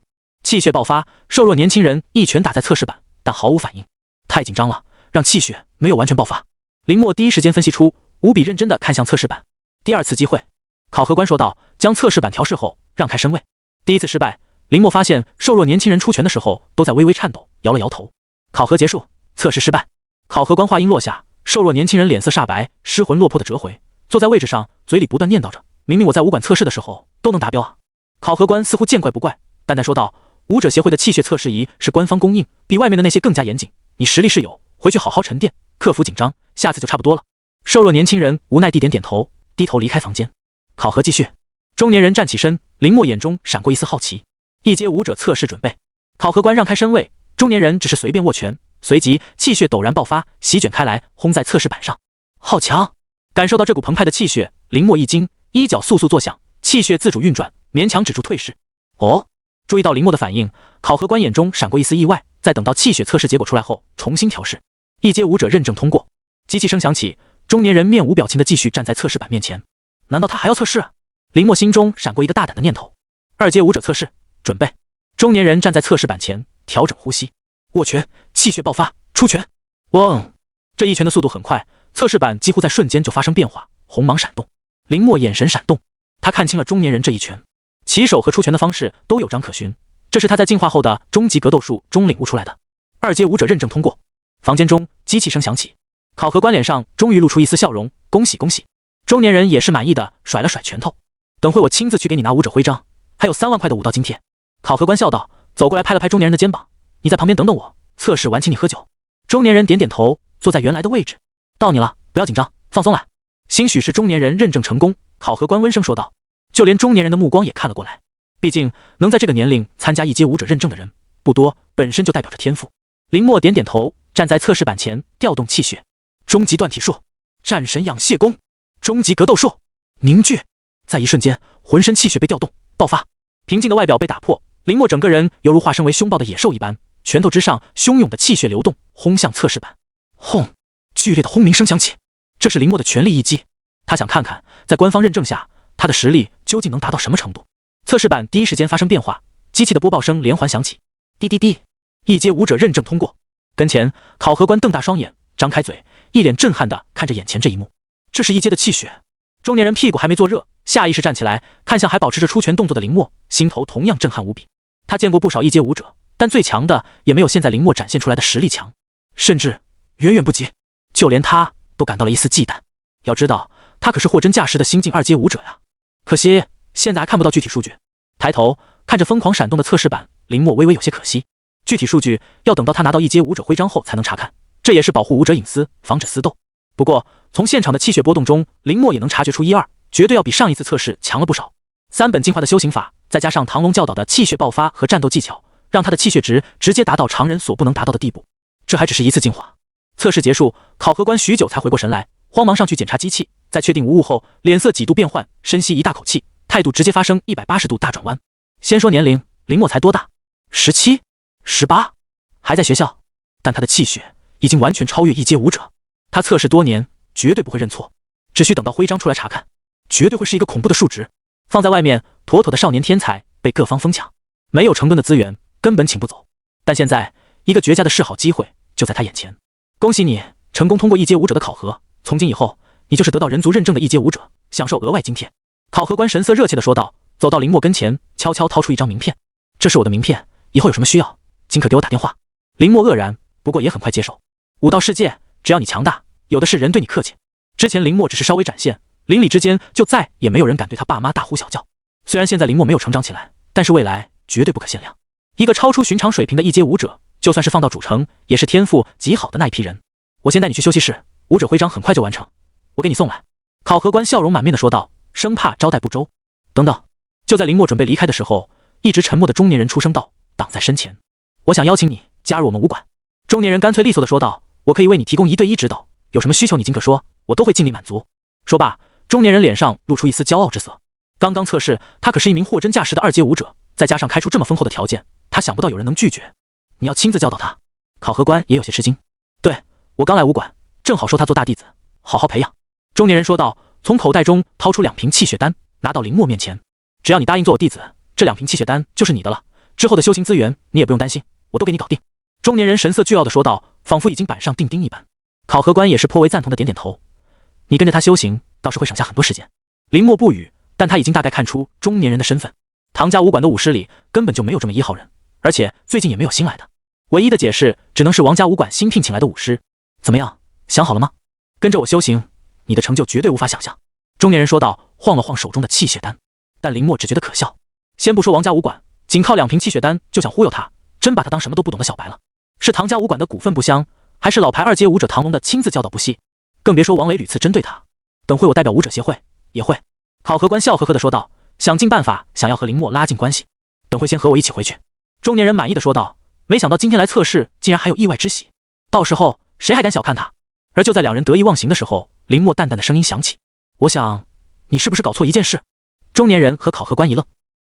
气血爆发，瘦弱年轻人一拳打在测试板，但毫无反应。太紧张了，让气血没有完全爆发。林默第一时间分析出，无比认真地看向测试板。第2次机会，考核官说道，将测试板调试后，让开身位。第1次失败，林默发现瘦弱年轻人出拳的时候都在微微颤抖，摇了摇头。考核结束，测试失败。考核官话音落下，瘦弱年轻人脸色煞白，失魂落魄的折回，坐在位置上，嘴里不断念叨着：“明明我在武馆测试的时候都能达标啊！”考核官似乎见怪不怪，淡淡说道：“武者协会的气血测试仪是官方供应，比外面的那些更加严谨。你实力是有，回去好好沉淀，克服紧张，下次就差不多了。”瘦弱年轻人无奈地点点头，低头离开房间。考核继续。中年人站起身，林默眼中闪过一丝好奇。一阶武者测试准备。考核官让开身位，中年人只是随便握拳，随即气血陡然爆发，席卷开来，轰在测试板上。好强！感受到这股澎湃的气血，林默一惊，衣角簌簌作响，气血自主运转，勉强止住退势。哦，注意到林默的反应，考核官眼中闪过一丝意外，在等到气血测试结果出来后，重新调试。一阶武者认证通过。机器声响起，中年人面无表情地继续站在测试板面前。难道他还要测试？林默心中闪过一个大胆的念头。2阶武者测试准备。中年人站在测试板前，调整呼吸，握拳，气血爆发，出拳。嗡！这一拳的速度很快，测试板几乎在瞬间就发生变化，红芒闪动。林默眼神闪动，他看清了中年人这一拳，起手和出拳的方式都有章可循，这是他在进化后的终极格斗术中领悟出来的。2阶武者认证通过。房间中机器声响起，考核官脸上终于露出一丝笑容，恭喜恭喜。中年人也是满意的甩了甩拳头，等会我亲自去给你拿武者徽章，还有3万块的武道津贴。考核官笑道，走过来拍了拍中年人的肩膀，你在旁边等等我，测试完请你喝酒。中年人点点头，坐在原来的位置。到你了，不要紧张，放松来。兴许是中年人认证成功，考核官温声说道。就连中年人的目光也看了过来，毕竟能在这个年龄参加一阶武者认证的人不多，本身就代表着天赋。林默点点头，站在测试板前调动气血。终极断体术，战神养血功，终极格斗术，凝聚。在一瞬间，浑身气血被调动，爆发。平静的外表被打破，林默整个人犹如化身为凶暴的野兽一般，拳头之上汹涌的气血流动，轰向测试板。轰！剧烈的轰鸣声响起，这是林默的全力一击。他想看看，在官方认证下，他的实力究竟能达到什么程度。测试板第一时间发生变化，机器的播报声连环响起。滴滴滴！一阶武者认证通过。跟前，考核官瞪大双眼，张开嘴，一脸震撼地看着眼前这一幕。这是一阶的气血。中年人屁股还没坐热，下意识站起来，看向还保持着出拳动作的林默，心头同样震撼无比。他见过不少一阶武者，但最强的也没有现在林默展现出来的实力强，甚至远远不及。就连他都感到了一丝忌惮。要知道，他可是货真价实的新晋2阶武者呀。可惜现在还看不到具体数据。抬头看着疯狂闪动的测试板，林默微微有些可惜。具体数据要等到他拿到一阶武者徽章后才能查看，这也是保护武者隐私，防止私斗。不过从现场的气血波动中，林默也能察觉出一二，绝对要比上一次测试强了不少。3本进化的修行法，再加上唐龙教导的气血爆发和战斗技巧，让他的气血值直接达到常人所不能达到的地步。这还只是一次进化。测试结束，考核官许久才回过神来，慌忙上去检查机器，在确定无误后，脸色几度变换，深吸一大口气，态度直接发生180度大转弯。先说年龄，林默才多大？17、18，还在学校，但他的气血已经完全超越一阶武者。他测试多年，绝对不会认错，只需等到徽章出来查看，绝对会是一个恐怖的数值。放在外面，妥妥的少年天才，被各方疯抢，没有成吨的资源，根本请不走。但现在，一个绝佳的示好机会就在他眼前。恭喜你，成功通过一阶武者的考核，从今以后，你就是得到人族认证的一阶武者，享受额外津贴。考核官神色热切地说道，走到林默跟前，悄悄掏出一张名片。这是我的名片，以后有什么需要，尽可给我打电话。林默愕然，不过也很快接受。武道世界，只要你强大，有的是人对你客气。之前林默只是稍微展现，邻里之间就再也没有人敢对他爸妈大呼小叫。虽然现在林默没有成长起来，但是未来绝对不可限量。一个超出寻常水平的一阶武者，就算是放到主城，也是天赋极好的那一批人。我先带你去休息室，武者徽章很快就完成，我给你送来。考核官笑容满面的说道，生怕招待不周。等等！就在林默准备离开的时候，一直沉默的中年人出声道，挡在身前。我想邀请你加入我们武馆。中年人干脆利索的说道，我可以为你提供1对1指导，有什么需求你尽可说，我都会尽力满足。说罢，中年人脸上露出一丝骄傲之色。刚刚测试，他可是一名货真价实的2阶武者，再加上开出这么丰厚的条件，他想不到有人能拒绝。你要亲自教导他？考核官也有些吃惊。对，我刚来武馆，正好收他做大弟子，好好培养。中年人说道，从口袋中掏出2瓶气血丹，拿到林默面前。只要你答应做我弟子，这2瓶气血丹就是你的了，之后的修行资源你也不用担心，我都给你搞定。中年人神色倨傲地说道，仿佛已经板上钉钉一般。考核官也是颇为赞同的点点头。你跟着他修行，倒是会省下很多时间。林默不语，但他已经大概看出中年人的身份。唐家武馆的武师里根本就没有这么1号人，而且最近也没有新来的。唯一的解释只能是王家武馆新聘请来的武师。怎么样，想好了吗？跟着我修行，你的成就绝对无法想象。中年人说道，晃了晃手中的气血丹。但林默只觉得可笑。先不说王家武馆，仅靠2瓶气血丹就想忽悠他，真把他当什么都不懂的小白了。是唐家武馆的股份不香，还是老牌2阶武者唐龙的亲自教导不细？更别说王磊屡次针对他。等会我代表武者协会也会。考核官笑呵呵地说道，想尽办法想要和林默拉近关系。等会先和我一起回去。中年人满意的说道，没想到今天来测试竟然还有意外之喜，到时候谁还敢小看他？而就在2人得意忘形的时候，林默淡淡的声音响起，我想你是不是搞错一件事？中年人和考核官一愣，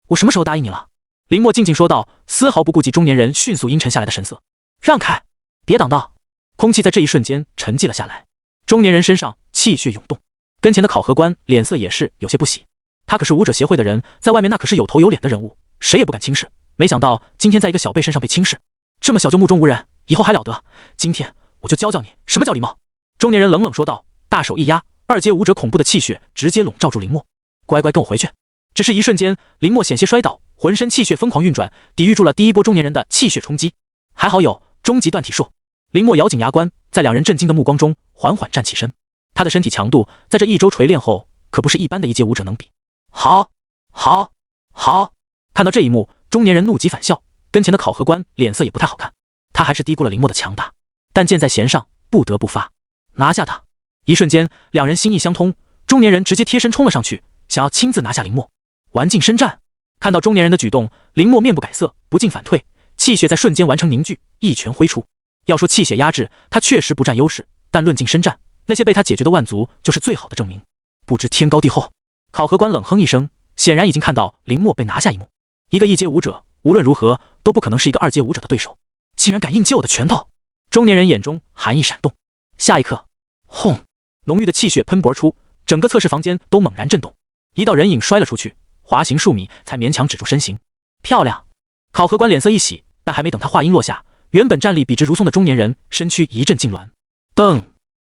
我什么时候答应你了？林默静静说道，丝毫不顾及中年人迅速阴沉下来的神色。让开，别挡道。空气在这一瞬间沉寂了下来。中年人身上气血涌动，跟前的考核官脸色也是有些不喜。他可是武者协会的人，在外面那可是有头有脸的人物，谁也不敢轻视。没想到今天在一个小辈身上被轻视，这么小就目中无人，以后还了得？今天我就教教你什么叫礼貌。中年人冷冷说道，大手一压，2阶武者恐怖的气血直接笼罩住林默。乖乖跟我回去。只是一瞬间，林默险些摔倒，浑身气血疯狂运转，抵御住了第一波中年人的气血冲击。还好有终极断体术。林默咬紧牙关，在2人震惊的目光中缓缓站起身。他的身体强度在这1周锤炼后，可不是一般的1阶武者能比。好，好，好！看到这一幕，中年人怒极反笑，跟前的考核官脸色也不太好看。他还是低估了林默的强大，但箭在弦上，不得不发，拿下他。一瞬间，2人心意相通，中年人直接贴身冲了上去，想要亲自拿下林默。玩近身战。看到中年人的举动，林默面不改色，不进反退，气血在瞬间完成凝聚，一拳挥出。要说气血压制，他确实不占优势，但论近身战，那些被他解决的万族就是最好的证明。不知天高地厚。考核官冷哼一声，显然已经看到林默被拿下一幕。一个1阶武者，无论如何都不可能是一个2阶武者的对手，竟然敢硬接我的拳头！中年人眼中寒意闪动。下一刻，轰！浓郁的气血喷薄而出，整个测试房间都猛然震动。一道人影摔了出去，滑行数米才勉强止住身形。漂亮！考核官脸色一喜，但还没等他话音落下，原本站立笔直如松的中年人身躯一阵痉挛，噔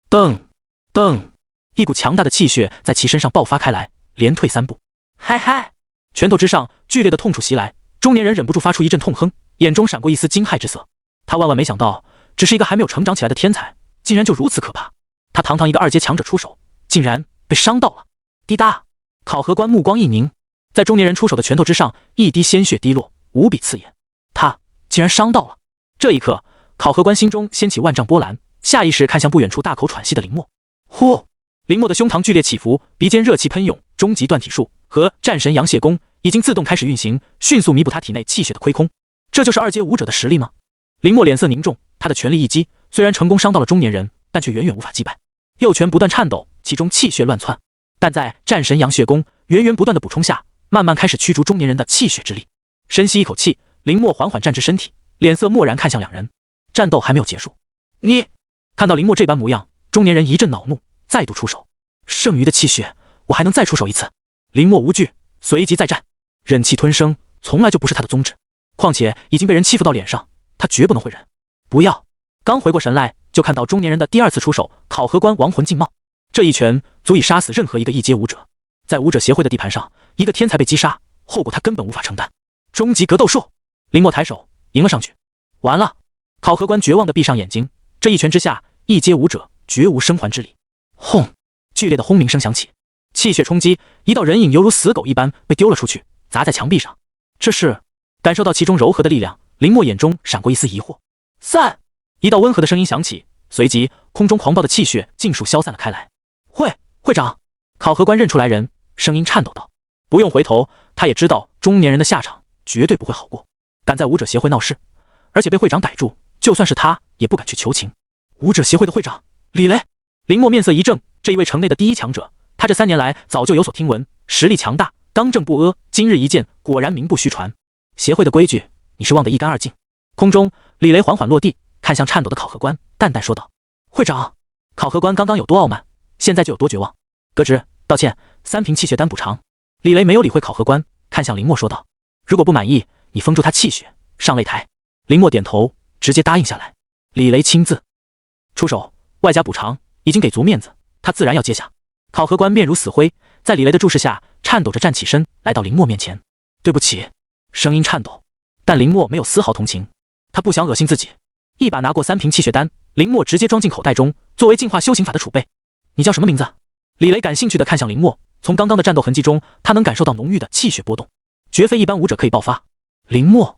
噔噔，一股强大的气血在其身上爆发开来，连退3步。嗨嗨！拳头之上剧烈的痛楚袭来，中年人忍不住发出一阵痛哼，眼中闪过一丝惊骇之色。他万万没想到，只是一个还没有成长起来的天才，竟然就如此可怕。他堂堂一个2阶强者出手，竟然被伤到了。滴答！考核官目光一凝，在中年人出手的拳头之上，一滴鲜血滴落，无比刺眼。他竟然伤到了。这一刻，考核官心中掀起万丈波澜，下意识看向不远处大口喘息的林默。呼！林默的胸膛剧烈起伏，鼻尖热气喷涌，终极断体术和战神阳血功已经自动开始运行，迅速弥补他体内气血的亏空。这就是2阶武者的实力吗？林默脸色凝重，他的全力一击虽然成功伤到了中年人，但却远远无法击败。右拳不断颤抖，其中气血乱窜，但在战神阳血功源源不断的补充下，慢慢开始驱逐中年人的气血之力。深吸一口气，林默缓缓站直身体，脸色漠然看向2人。战斗还没有结束。你看到林默这般模样，中年人一阵恼怒，再度出手。剩余的气血，我还能再出手一次。林默无惧，随即再战。忍气吞声从来就不是他的宗旨，况且已经被人欺负到脸上，他绝不能会忍。不要！刚回过神来，就看到中年人的第2次出手，考核官亡魂尽冒。这一拳足以杀死任何一个1阶武者。在武者协会的地盘上，一个天才被击杀，后果他根本无法承担。终极格斗术！林默抬手迎了上去。完了！考核官绝望地闭上眼睛。这一拳之下，1阶武者绝无生还之理。轰！剧烈的轰鸣声响起，气血冲击，一道人影犹如死狗一般被丢了出去，砸在墙壁上。这是感受到其中柔和的力量，林默眼中闪过一丝疑惑。散！一道温和的声音响起，随即空中狂暴的气血尽数消散了开来。会长，考核官认出来人，声音颤抖道：“不用回头，他也知道中年人的下场绝对不会好过。敢在武者协会闹事，而且被会长逮住，就算是他也不敢去求情。”武者协会的会长李雷，林默面色一正，这一位城内的第一强者，他这3年来早就有所听闻，实力强大，刚正不阿，今日一见，果然名不虚传。协会的规矩，你是忘得一干二净。空中，李雷缓缓落地，看向颤抖的考核官，淡淡说道：“会长。”考核官刚刚有多傲慢，现在就有多绝望。革职，道歉，3瓶气血丹补偿。李雷没有理会考核官，看向林默说道：“如果不满意，你封住他气血，上擂台。”林默点头，直接答应下来。李雷亲自出手，外加补偿，已经给足面子，他自然要接下。考核官面如死灰，在李雷的注视下，颤抖着站起身，来到林默面前。对不起，声音颤抖，但林默没有丝毫同情，他不想恶心自己，一把拿过3瓶气血丹，林默直接装进口袋中，作为净化修行法的储备。你叫什么名字？李雷感兴趣地看向林默，从刚刚的战斗痕迹中，他能感受到浓郁的气血波动，绝非一般武者可以爆发。林默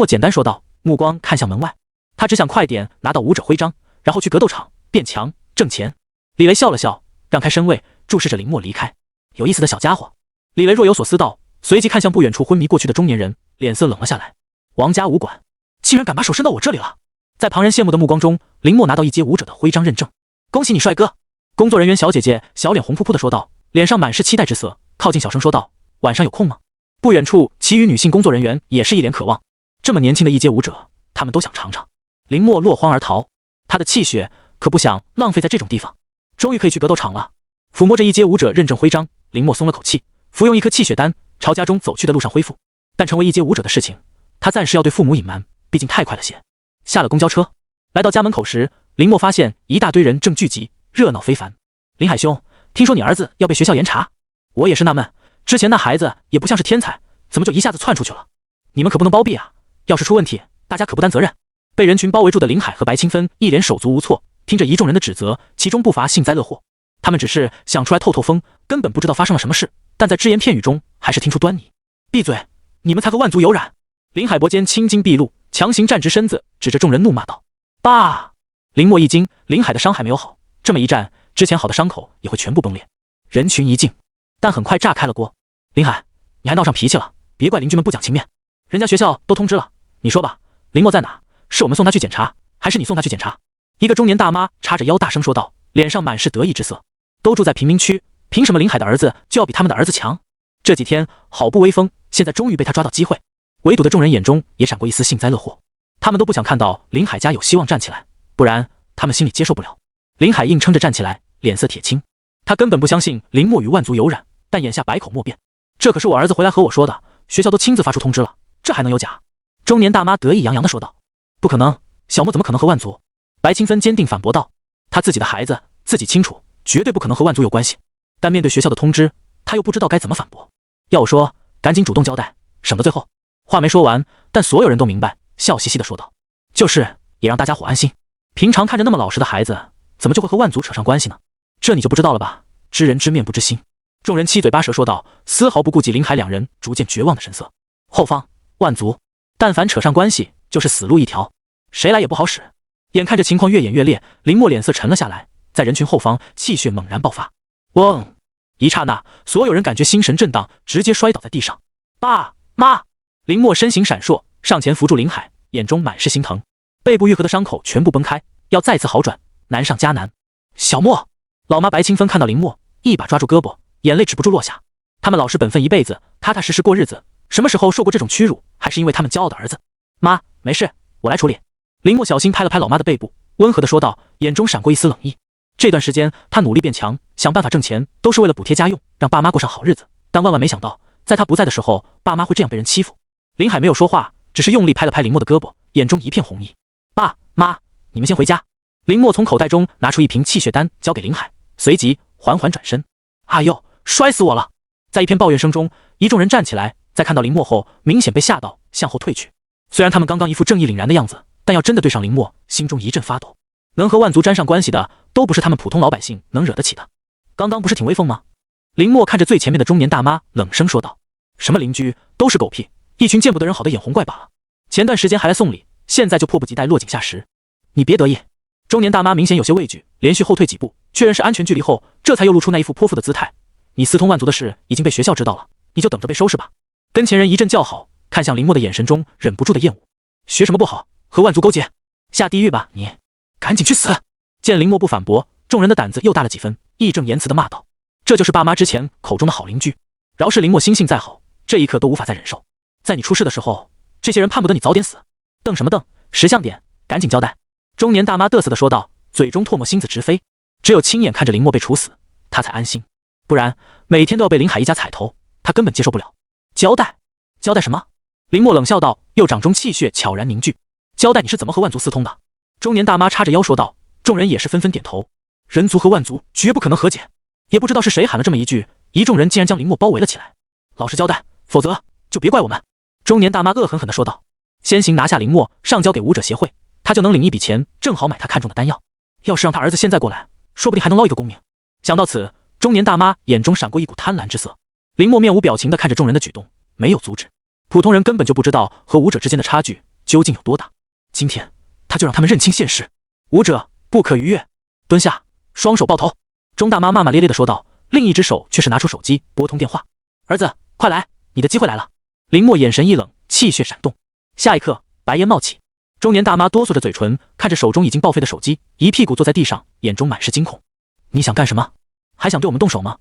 简单说道，目光看向门外，他只想快点拿到武者徽章，然后去格斗场变强挣钱。李雷笑了笑，让开身位，注视着林默离开。有意思的小家伙。李雷若有所思道，随即看向不远处昏迷过去的中年人，脸色冷了下来。王家武馆竟然敢把手伸到我这里了。在旁人羡慕的目光中，林默拿到一阶武者的徽章认证。恭喜你，帅哥。工作人员小姐姐小脸红扑扑的说道，脸上满是期待之色，靠近小声说道：“晚上有空吗？”不远处，其余女性工作人员也是一脸渴望。这么年轻的一阶武者，他们都想尝尝。林默落荒而逃，他的气血可不想浪费在这种地方。终于可以去格斗场了。抚摸着一阶武者认证徽章，林默松了口气，服用一颗气血丹，朝家中走去的路上恢复。但成为一阶武者的事情，他暂时要对父母隐瞒，毕竟太快了些。下了公交车，来到家门口时，林默发现一大堆人正聚集，热闹非凡。林海兄，听说你儿子要被学校严查，我也是纳闷，之前那孩子也不像是天才，怎么就一下子窜出去了？你们可不能包庇啊，要是出问题，大家可不担责任。被人群包围住的林海和白清芬一脸手足无措，听着一众人的指责，其中不乏幸灾乐祸。他们只是想出来透透风，根本不知道发生了什么事，但在只言片语中还是听出端倪。闭嘴，你们才和万族有染！林海脖间青筋毕露，强行站直身子，指着众人怒骂道：“爸！”林默一惊，林海的伤还没有好，这么一站，之前好的伤口也会全部崩裂。人群一静，但很快炸开了锅。林海，你还闹上脾气了，别怪邻居们不讲情面，人家学校都通知了，你说吧，林默在哪？是我们送他去检查，还是你送他去检查？一个中年大妈叉着腰大声说道，脸上满是得意之色。都住在贫民区，凭什么林海的儿子就要比他们的儿子强？这几天好不威风，现在终于被他抓到机会。围堵的众人眼中也闪过一丝幸灾乐祸，他们都不想看到林海家有希望站起来，不然他们心里接受不了。林海硬撑着站起来，脸色铁青，他根本不相信林默与万族有染，但眼下百口莫辩。这可是我儿子回来和我说的，学校都亲自发出通知了，这还能有假？中年大妈得意洋洋地说道。不可能，小莫怎么可能和万族？白清芬坚定反驳道。他自己的孩子自己清楚，绝对不可能和万族有关系。但面对学校的通知，他又不知道该怎么反驳。要我说，赶紧主动交代，省得最后。话没说完，但所有人都明白，笑嘻嘻地说道：“就是，也让大家伙安心。平常看着那么老实的孩子，怎么就会和万族扯上关系呢？这你就不知道了吧？知人知面不知心。”众人七嘴八舌说道，丝毫不顾及林海两人逐渐绝望的神色。后方，万族，但凡扯上关系，就是死路一条，谁来也不好使。眼看着情况越演越烈，林默脸色沉了下来，在人群后方，气血猛然爆发。嗡！一刹那，所有人感觉心神震荡，直接摔倒在地上。爸妈！林默身形闪烁，上前扶住林海，眼中满是心疼。背部愈合的伤口全部崩开，要再次好转，难上加难。小莫，老妈白清芬看到林默，一把抓住胳膊，眼泪止不住落下。他们老实本分一辈子，踏踏实实过日子，什么时候受过这种屈辱？还是因为他们骄傲的儿子？妈，没事，我来处理。林默小心拍了拍老妈的背部，温和地说道，眼中闪过一丝冷意。这段时间他努力变强，想办法挣钱，都是为了补贴家用，让爸妈过上好日子。但万万没想到，在他不在的时候，爸妈会这样被人欺负。林海没有说话，只是用力拍了拍林默的胳膊，眼中一片红意。爸妈，你们先回家。林默从口袋中拿出一瓶气血丹，交给林海，随即缓缓转身。哎呦，摔死我了！在一片抱怨声中，一众人站起来，在看到林默后，明显被吓到，向后退去。虽然他们刚刚一副正义凛然的样子，但要真的对上林默，心中一阵发抖。能和万族沾上关系的，都不是他们普通老百姓能惹得起的。刚刚不是挺威风吗？林默看着最前面的中年大妈，冷声说道。什么邻居，都是狗屁，一群见不得人好的眼红怪罢了。前段时间还来送礼，现在就迫不及待落井下石。你别得意。中年大妈明显有些畏惧，连续后退几步，确认是安全距离后，这才又露出那一副泼妇的姿态。你私通万族的事已经被学校知道了，你就等着被收拾吧。跟前人一阵叫好，看向林默的眼神中忍不住的厌恶。学什么不好，和万族勾结，下地狱吧你！赶紧去死！见林默不反驳，众人的胆子又大了几分，义正言辞地骂道：“这就是爸妈之前口中的好邻居。饶是林默心性再好，这一刻都无法再忍受。在你出事的时候，这些人盼不得你早点死。瞪什么瞪？识相点，赶紧交代！”中年大妈得瑟地说道，嘴中唾沫星子直飞。只有亲眼看着林默被处死，她才安心，不然每天都要被林海一家踩头，她根本接受不了。交代？交代什么？林默冷笑道，右掌中气血悄然凝聚。交代你是怎么和万族私通的？中年大妈叉着腰说道。众人也是纷纷点头。人族和万族绝不可能和解。也不知道是谁喊了这么一句，一众人竟然将林默包围了起来。老实交代，否则就别怪我们。中年大妈恶狠狠地说道。先行拿下林默，上交给武者协会，他就能领一笔钱，正好买他看中的丹药。要是让他儿子现在过来，说不定还能捞一个功名。想到此，中年大妈眼中闪过一股贪婪之色。林默面无表情地看着众人的举动，没有阻止。普通人根本就不知道和武者之间的差距究竟有多大。今天他就让他们认清现实。武者不可逾越，蹲下，双手抱头。钟大妈骂骂咧咧地说道，另一只手却是拿出手机拨通电话。儿子，快来，你的机会来了。林默眼神一冷，气血闪动。下一刻，白烟冒起。中年大妈哆嗦着嘴唇，看着手中已经报废的手机，一屁股坐在地上，眼中满是惊恐。你想干什么？还想对我们动手吗？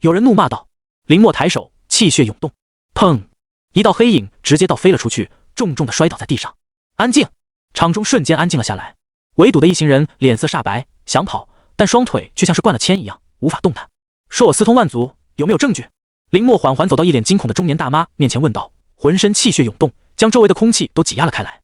有人怒骂道。林默抬手，气血涌动，砰！一道黑影直接倒飞了出去，重重地摔倒在地上。安静！场中瞬间安静了下来。围堵的一行人脸色煞白，想跑，但双腿却像是灌了铅一样，无法动弹。说我私通万族，有没有证据？林默缓缓走到一脸惊恐的中年大妈面前问道，浑身气血涌动，将周围的空气都挤压了开来。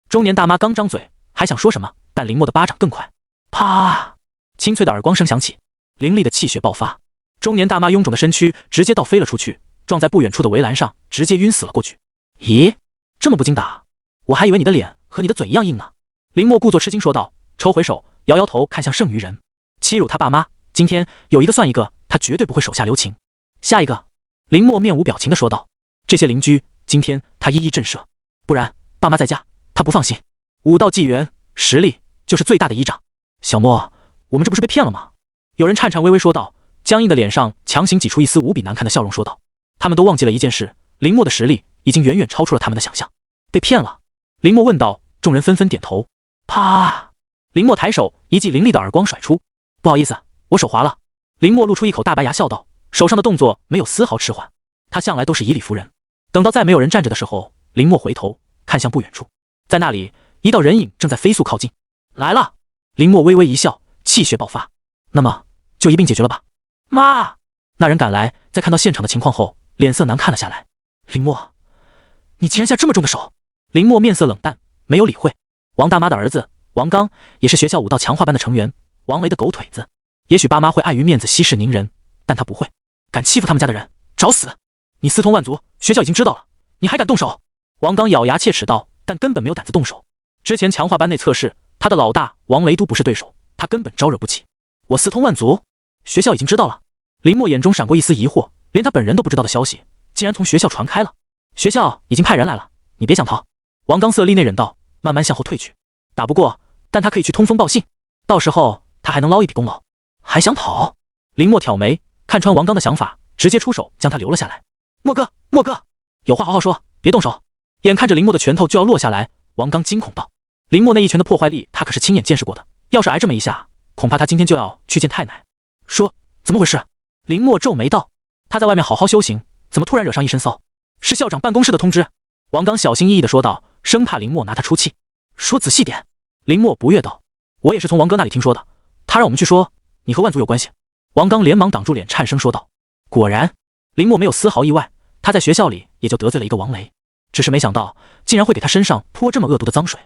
中年大妈刚张嘴，还想说什么，但林默的巴掌更快。啪！清脆的耳光声响起，凌厉的气血爆发，中年大妈臃肿的身躯直接倒飞了出去，撞在不远处的围栏上，直接晕死了过去。咦，这么不经打，我还以为你的脸和你的嘴一样硬呢。林默故作吃惊说道，抽回手，摇摇头看向剩余人。欺辱他爸妈，今天有一个算一个，他绝对不会手下留情。下一个，林默面无表情地说道，这些邻居今天他一一震慑，不然爸妈在家他不放心。武道纪元，实力就是最大的依仗。小莫，我们这不是被骗了吗？有人颤颤巍巍说道，僵硬的脸上强行挤出一丝无比难看的笑容说道。他们都忘记了一件事，林默的实力已经远远超出了他们的想象。被骗了？林默问道。众人纷纷点头。啪！林默抬手，一记凌厉的耳光甩出。不好意思，我手滑了。林默露出一口大白牙笑道，手上的动作没有丝毫迟缓，他向来都是以理服人。等到再没有人站着的时候，林默回头看向不远处，在那里一道人影正在飞速靠近。来了！林默微微一笑，气血爆发。那么就一并解决了吧。妈！那人赶来，在看到现场的情况后，脸色难看了下来。林默，你竟然下这么重的手！林默面色冷淡，没有理会。王大妈的儿子王刚也是学校武道强化班的成员，王雷的狗腿子。也许爸妈会碍于面子息事宁人，但他不会。敢欺负他们家的人，找死！你私通万族，学校已经知道了，你还敢动手？王刚咬牙切齿道，但根本没有胆子动手。之前强化班内测试，他的老大王雷都不是对手，他根本招惹不起。我私通万族，学校已经知道了。林默眼中闪过一丝疑惑，连他本人都不知道的消息，竟然从学校传开了。学校已经派人来了，你别想逃。王刚色厉内荏道，慢慢向后退去。打不过，但他可以去通风报信，到时候他还能捞一笔功劳。还想跑？林默挑眉，看穿王刚的想法，直接出手将他留了下来。默哥，有话好好说，别动手。眼看着林默的拳头就要落下来，王刚惊恐道：林默那一拳的破坏力，他可是亲眼见识过的，要是挨这么一下，恐怕他今天就要去见太奶。说怎么回事？林默皱眉道：他在外面好好修行，怎么突然惹上一身骚？是校长办公室的通知。王刚小心翼翼地说道，生怕林默拿他出气。说仔细点。林默不悦道：我也是从王哥那里听说的，他让我们去说你和万族有关系。王刚连忙挡住脸，颤声说道。果然，林默没有丝毫意外，他在学校里也就得罪了一个王雷，只是没想到竟然会给他身上泼这么恶毒的脏水。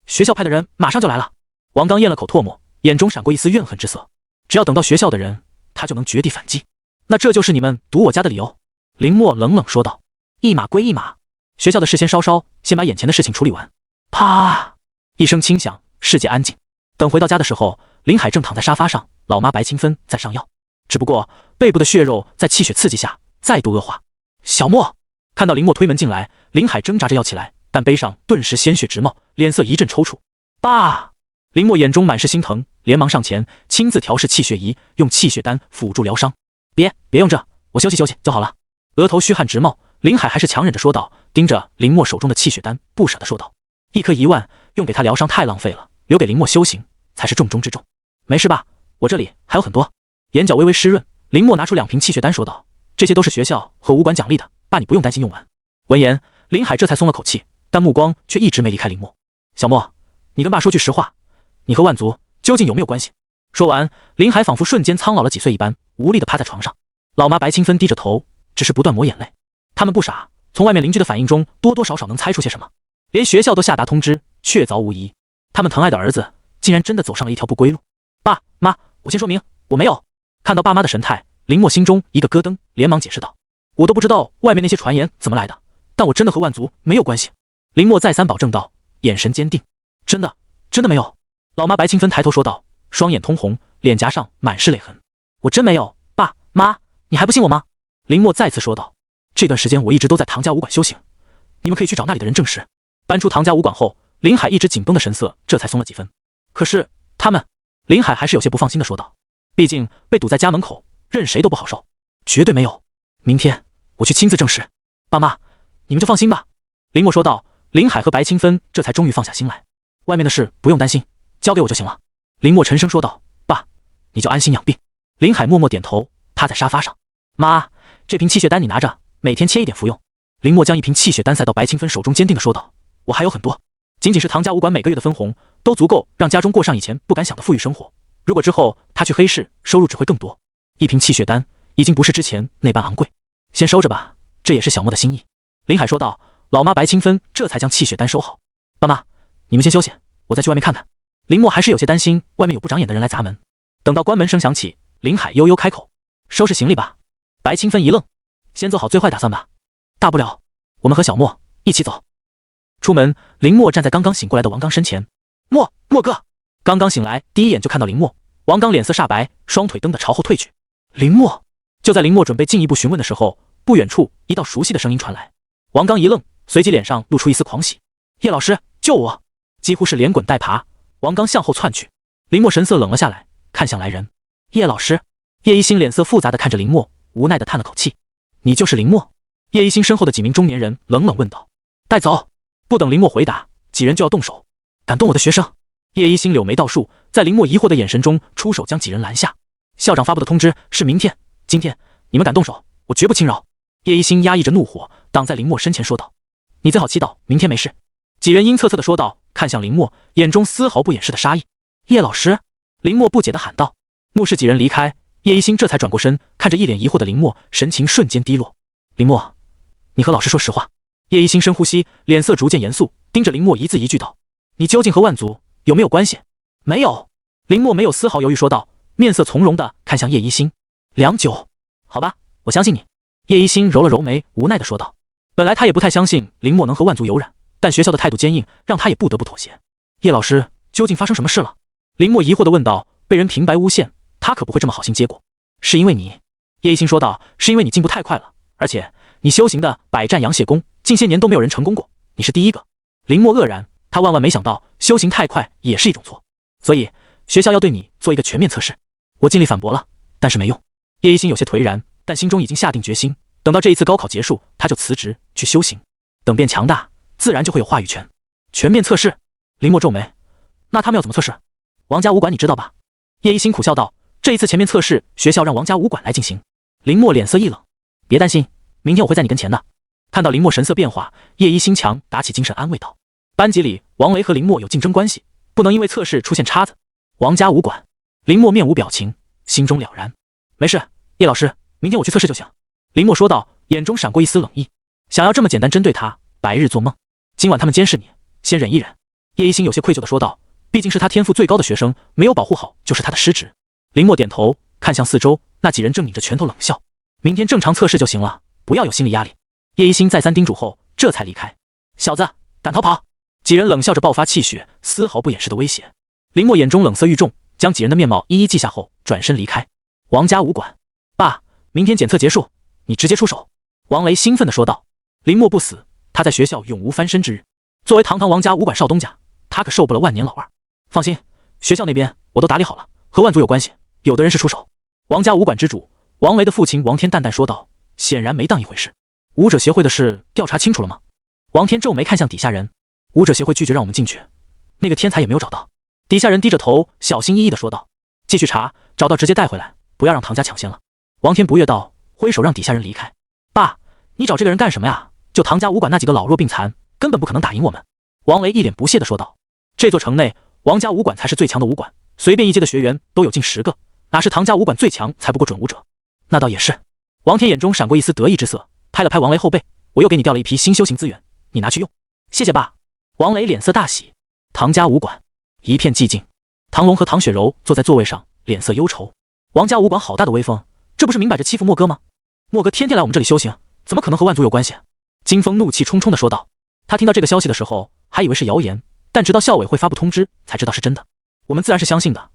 学校派的人马上就来了。王刚咽了口唾沫，眼中闪过一丝怨恨之色。只要等到学校的人，他就能绝地反击。那这就是你们堵我家的理由？林默冷冷说道。一码归一码，学校的事先稍，先把眼前的事情处理完。啪！一声轻响，世界安静。等回到家的时候，林海正躺在沙发上，老妈白清芬在上药，只不过背部的血肉在气血刺激下再度恶化。小莫！看到林默推门进来，林海挣扎着要起来，但背上顿时鲜血直冒，脸色一阵抽搐。爸！林默眼中满是心疼，连忙上前亲自调试气血仪，用气血丹辅助疗伤。别用这，我休息休息就好了。额头虚汗直冒，林海还是强忍着说道，盯着林默手中的气血丹，不舍得说道：“一颗1万，用给他疗伤太浪费了，留给林默修行才是重中之重。”没事吧？我这里还有很多。眼角微微湿润，林默拿出2瓶气血丹说道：“这些都是学校和武馆奖励的，爸你不用担心用完。”闻言，林海这才松了口气，但目光却一直没离开林默。小莫，你跟爸说句实话，你和万族究竟有没有关系？说完，林海仿佛瞬间苍老了几岁一般，无力地趴在床上。老妈白清芬低着头，只是不断抹眼泪。他们不傻，从外面邻居的反应中多多少少能猜出些什么，连学校都下达通知，确凿无疑。他们疼爱的儿子竟然真的走上了一条不归路。爸妈，我先说明，我没有。看到爸妈的神态，林默心中一个咯噔，连忙解释道：“我都不知道外面那些传言怎么来的，但我真的和万族没有关系。”林默再三保证道，眼神坚定：“真的没有。”老妈白清芬抬头说道，双眼通红，脸颊上满是泪痕：“我真没有，爸妈，你还不信我吗？”林默再次说道：“这段时间我一直都在唐家武馆修行，你们可以去找那里的人证实。”搬出唐家武馆后，林海一直紧绷的神色这才松了几分。可是他们，林海还是有些不放心的说道：“毕竟被堵在家门口，任谁都不好受。”“绝对没有，明天我去亲自证实。”“爸妈，你们就放心吧。”林默说道。林海和白清芬这才终于放下心来，外面的事不用担心，交给我就行了。林默沉声说道：“爸，你就安心养病。”林海默默点头，趴在沙发上。“妈，这瓶气血丹你拿着，每天切一点服用。”林默将一瓶气血丹塞到白清芬手中，坚定地说道：“我还有很多，仅仅是唐家武馆每个月的分红，都足够让家中过上以前不敢想的富裕生活。如果之后他去黑市，收入只会更多。一瓶气血丹已经不是之前那般昂贵，先收着吧，这也是小莫的心意。”林海说道。老妈白清芬这才将气血丹收好。“爸妈，你们先休息，我再去外面看看。”林默还是有些担心外面有不长眼的人来砸门。等到关门声响起，林海悠悠开口：“收拾行李吧。”白清芬一愣：“先做好最坏打算吧，大不了我们和小莫一起走。”出门，林默站在刚刚醒过来的王刚身前：“默哥！”刚刚醒来，第一眼就看到林默，王刚脸色煞白，双腿蹬地朝后退去。“林默！”就在林默准备进一步询问的时候，不远处一道熟悉的声音传来。王刚一愣，随即脸上露出一丝狂喜：“叶老师，救我！”几乎是连滚带爬，王刚向后窜去。林默神色冷了下来，看向来人：“叶老师。”叶一星脸色复杂地看着林默，无奈地叹了口气：“你就是林默？”叶一星身后的几名中年人冷冷问道：“带走！”不等林默回答，几人就要动手。“敢动我的学生！”叶一星柳眉倒竖，在林默疑惑的眼神中出手将几人拦下。“校长发布的通知是明天，今天你们敢动手，我绝不轻饶。”叶一星压抑着怒火，挡在林默身前说道：“你最好祈祷明天没事。”几人阴恻恻地说道，看向林默，眼中丝毫不掩饰的杀意。“叶老师！”林默不解地喊道。目视几人离开，叶一星这才转过身，看着一脸疑惑的林默，神情瞬间低落。“林默，你和老师说实话。”叶一星深呼吸，脸色逐渐严肃，盯着林默一字一句道：“你究竟和万族有没有关系？”“没有。”林默没有丝毫犹豫说道，面色从容地看向叶一星。“良久，好吧，我相信你。”叶一星揉了揉眉，无奈地说道。本来他也不太相信林默能和万族有染，但学校的态度坚硬，让他也不得不妥协。“叶老师，究竟发生什么事了？”林默疑惑地问道。被人平白诬陷，他可不会这么好心接过。“是因为你。”叶一星说道，“是因为你进步太快了，而且你修行的百战养血功，近些年都没有人成功过，你是第一个。”林默愕然，他万万没想到修行太快也是一种错，所以学校要对你做一个全面测试。我尽力反驳了，但是没用。叶一星有些颓然，但心中已经下定决心，等到这一次高考结束，他就辞职去修行，等变强大，自然就会有话语权。全面测试？林默皱眉，那他们要怎么测试？王家武馆你知道吧？叶一星苦笑道，这一次前面测试，学校让王家武馆来进行。林默脸色一冷，别担心，明天我会在你跟前的。看到林默神色变化，叶一星强打起精神安慰道，班级里王雷和林默有竞争关系，不能因为测试出现岔子。王家武馆？林默面无表情，心中了然。没事，叶老师，明天我去测试就行。林默说道，眼中闪过一丝冷意。想要这么简单针对他，白日做梦。今晚他们监视你，先忍一忍。叶一星有些愧疚地说道，毕竟是他天赋最高的学生，没有保护好就是他的失职。林默点头，看向四周，那几人正抿着拳头冷笑。明天正常测试就行了，不要有心理压力。叶一星再三叮嘱后，这才离开。小子，敢逃跑！几人冷笑着爆发气血，丝毫不掩饰的威胁。林默眼中冷色愈重，将几人的面貌一一记下后，转身离开。王家武馆，爸，明天检测结束，你直接出手。王雷兴奋地说道。林默不死，他在学校永无翻身之日。作为堂堂王家武馆少东家，他可受不了万年老二。放心，学校那边我都打理好了，和万族有关系，有的人是出手。王家武馆之主王雷的父亲王天淡淡说道，显然没当一回事。武者协会的事调查清楚了吗？王天皱眉看向底下人，武者协会拒绝让我们进去，那个天才也没有找到。底下人低着头小心翼翼地说道，继续查，找到直接带回来，不要让唐家抢先了。王天不悦道，挥手让底下人离开。爸，你找这个人干什么呀？就唐家武馆那几个老弱病残，根本不可能打赢我们。王雷一脸不屑地说道，这座城内王家武馆才是最强的武馆，随便一届的学员都有近10个，哪是唐家武馆最强才不过准武者。那倒也是。王天眼中闪过一丝得意之色，拍了拍王雷后背，我又给你调了一批新修行资源，你拿去用。谢谢爸。王雷脸色大喜。唐家武馆一片寂静，唐龙和唐雪柔坐在座位上，脸色忧愁。王家武馆好大的威风，这不是明摆着欺负莫哥吗？莫哥天天来我们这里修行，怎么可能和万族有关系？金风怒气冲冲地说道。他听到这个消息的时候还以为是谣言，但直到校委会发布通知才知道是真的。我们自然是相信的，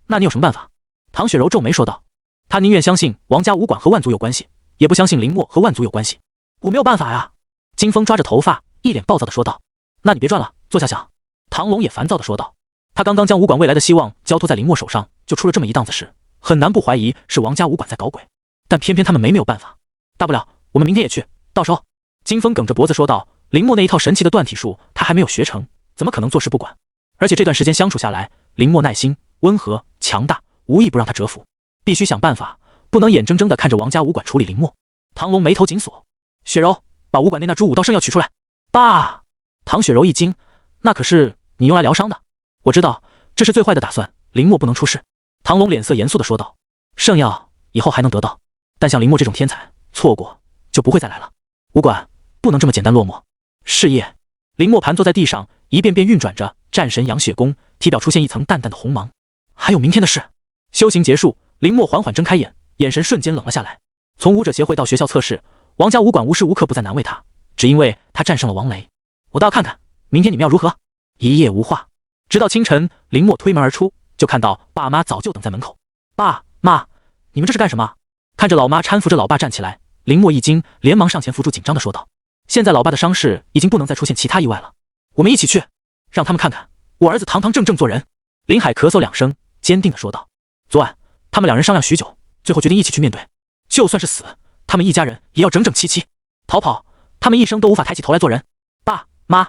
那你有什么办法？唐雪柔皱眉说道。他宁愿相信王家武馆和万族有关系，也不相信林默和万族有关系。我没有办法呀。金风抓着头发一脸暴躁地说道。那你别转了，坐下想。唐龙也烦躁地说道。他刚刚将武馆未来的希望交托在林默手上，就出了这么一档子事，很难不怀疑是王家武馆在搞鬼。但偏偏他们没有办法，大不了我们明天也去，到时候。金风梗着脖子说道，林默那一套神奇的断体术他还没有学成，怎么可能坐视不管？而且这段时间相处下来，林默耐心、温和、强大，无一不让他折服。必须想办法，不能眼睁睁地看着王家武馆处理林默。唐龙眉头紧锁，雪柔，把武馆内那株武道圣药取出来。爸！唐雪柔一惊，那可是你用来疗伤的。我知道，这是最坏的打算，林默不能出事。唐龙脸色严肃地说道，圣药以后还能得到，但像林默这种天才，错过就不会再来了。武馆不能这么简单落寞。是夜，林默盘坐在地上，一遍遍运转着战神养血功，体表出现一层淡淡的红芒。还有明天的事。修行结束，林默缓缓睁开眼，眼神瞬间冷了下来。从武者协会到学校测试，王家武馆无时无刻不在难为他，只因为他战胜了王雷。我倒要看看明天你们要如何。一夜无话，直到清晨，林默推门而出，就看到爸妈早就等在门口。爸妈，你们这是干什么？看着老妈搀扶着老爸站起来，林默一惊，连忙上前扶住，紧张地说道，现在老爸的伤势已经不能再出现其他意外了，我们一起去，让他们看看我儿子堂堂正正做人。林海咳嗽2声，坚定地说道。昨晚他们2人商量许久，最后决定一起去面对，就算是死，他们一家人也要整整齐齐。逃跑，他们一生都无法抬起头来做人。爸妈，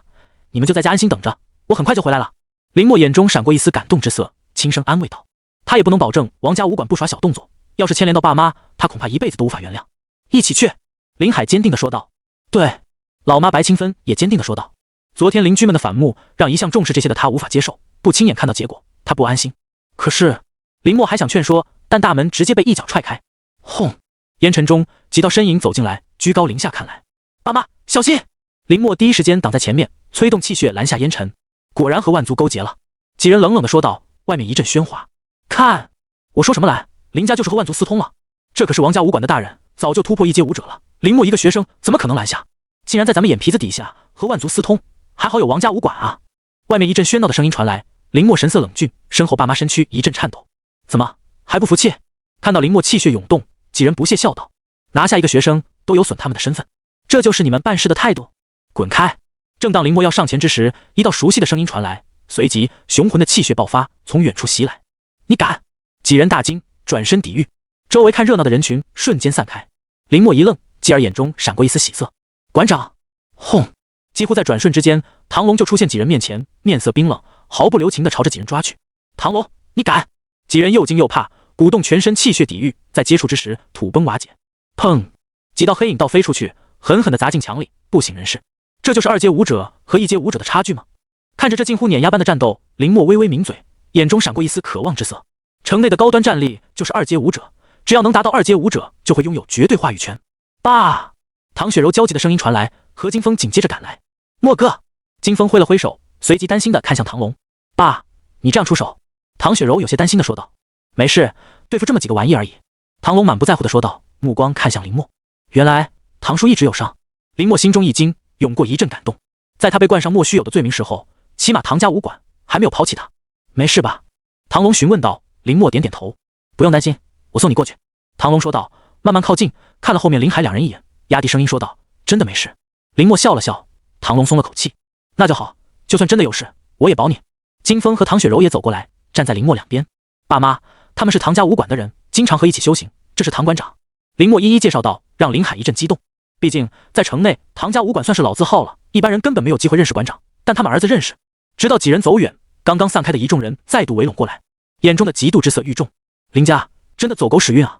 你们就在家安心等着，我很快就回来了。林默眼中闪过一丝感动之色，轻声安慰道。他也不能保证王家武馆不耍小动作，要是牵连到爸妈，他恐怕一辈子都无法原谅。一起去。林海坚定地说道。对。老妈白清芬也坚定地说道。昨天邻居们的反目让一向重视这些的他无法接受，不亲眼看到结果，他不安心。可是林默还想劝说，但大门直接被一脚踹开。轰！烟尘中几道身影走进来，居高临下看来。爸妈小心！林默第一时间挡在前面，催动气血拦下烟尘。果然和万族勾结了。几人冷冷地说道。外面一阵喧哗。看我说什么来，林家就是和万族私通了，这可是王家武馆的大人，早就突破1阶武者了，林默一个学生怎么可能拦下？竟然在咱们眼皮子底下和万族私通，还好有王家武馆啊！外面一阵喧闹的声音传来，林默神色冷峻，身后爸妈身躯一阵颤抖。怎么还不服气？看到林默气血涌动，几人不屑笑道，拿下一个学生都有损他们的身份，这就是你们办事的态度？滚开！正当林默要上前之时，一道熟悉的声音传来，随即雄浑的气血爆发，从远处袭来。你敢！几人大惊，转身抵御。周围看热闹的人群瞬间散开。林默一愣，继而眼中闪过一丝喜色。馆长！轰！几乎在转瞬之间，唐龙就出现几人面前，面色冰冷，毫不留情地朝着几人抓去。唐龙，你敢！几人又惊又怕，鼓动全身气血抵御，在接触之时土崩瓦解。砰！几道黑影倒飞出去，狠狠地砸进墙里，不省人事。这就是2阶武者和1阶武者的差距吗？看着这近乎碾压般的战斗，林默微微抿嘴，眼中闪过一丝渴望之色。城内的高端战力就是2阶武者，只要能达到2阶武者，就会拥有绝对话语权。爸！唐雪柔焦急的声音传来，何金风紧接着赶来。莫哥！金风挥了挥手，随即担心的看向唐龙。爸，你这样出手？唐雪柔有些担心的说道。没事，对付这么几个玩意而已。唐龙满不在乎的说道，目光看向林默。原来唐叔一直有伤。林默心中一惊，涌过一阵感动。在他被冠上莫须有的罪名时候，起码唐家武馆还没有抛弃他。没事吧？唐龙询问道。林默点点头。不用担心，我送你过去。唐龙说道，慢慢靠近，看了后面林海2人一眼，压低声音说道：“真的没事。”林默笑了笑，唐龙松了口气：“那就好，就算真的有事，我也保你。”金风和唐雪柔也走过来，站在林默两边。爸妈，他们是唐家武馆的人，经常和一起修行，这是唐馆长。林默一一介绍道，让林海一阵激动。毕竟在城内，唐家武馆算是老字号了，一般人根本没有机会认识馆长，但他们儿子认识。直到几人走远，刚刚散开的一众人再度围拢过来，眼中的嫉妒之色愈重。林家真的走狗屎运啊！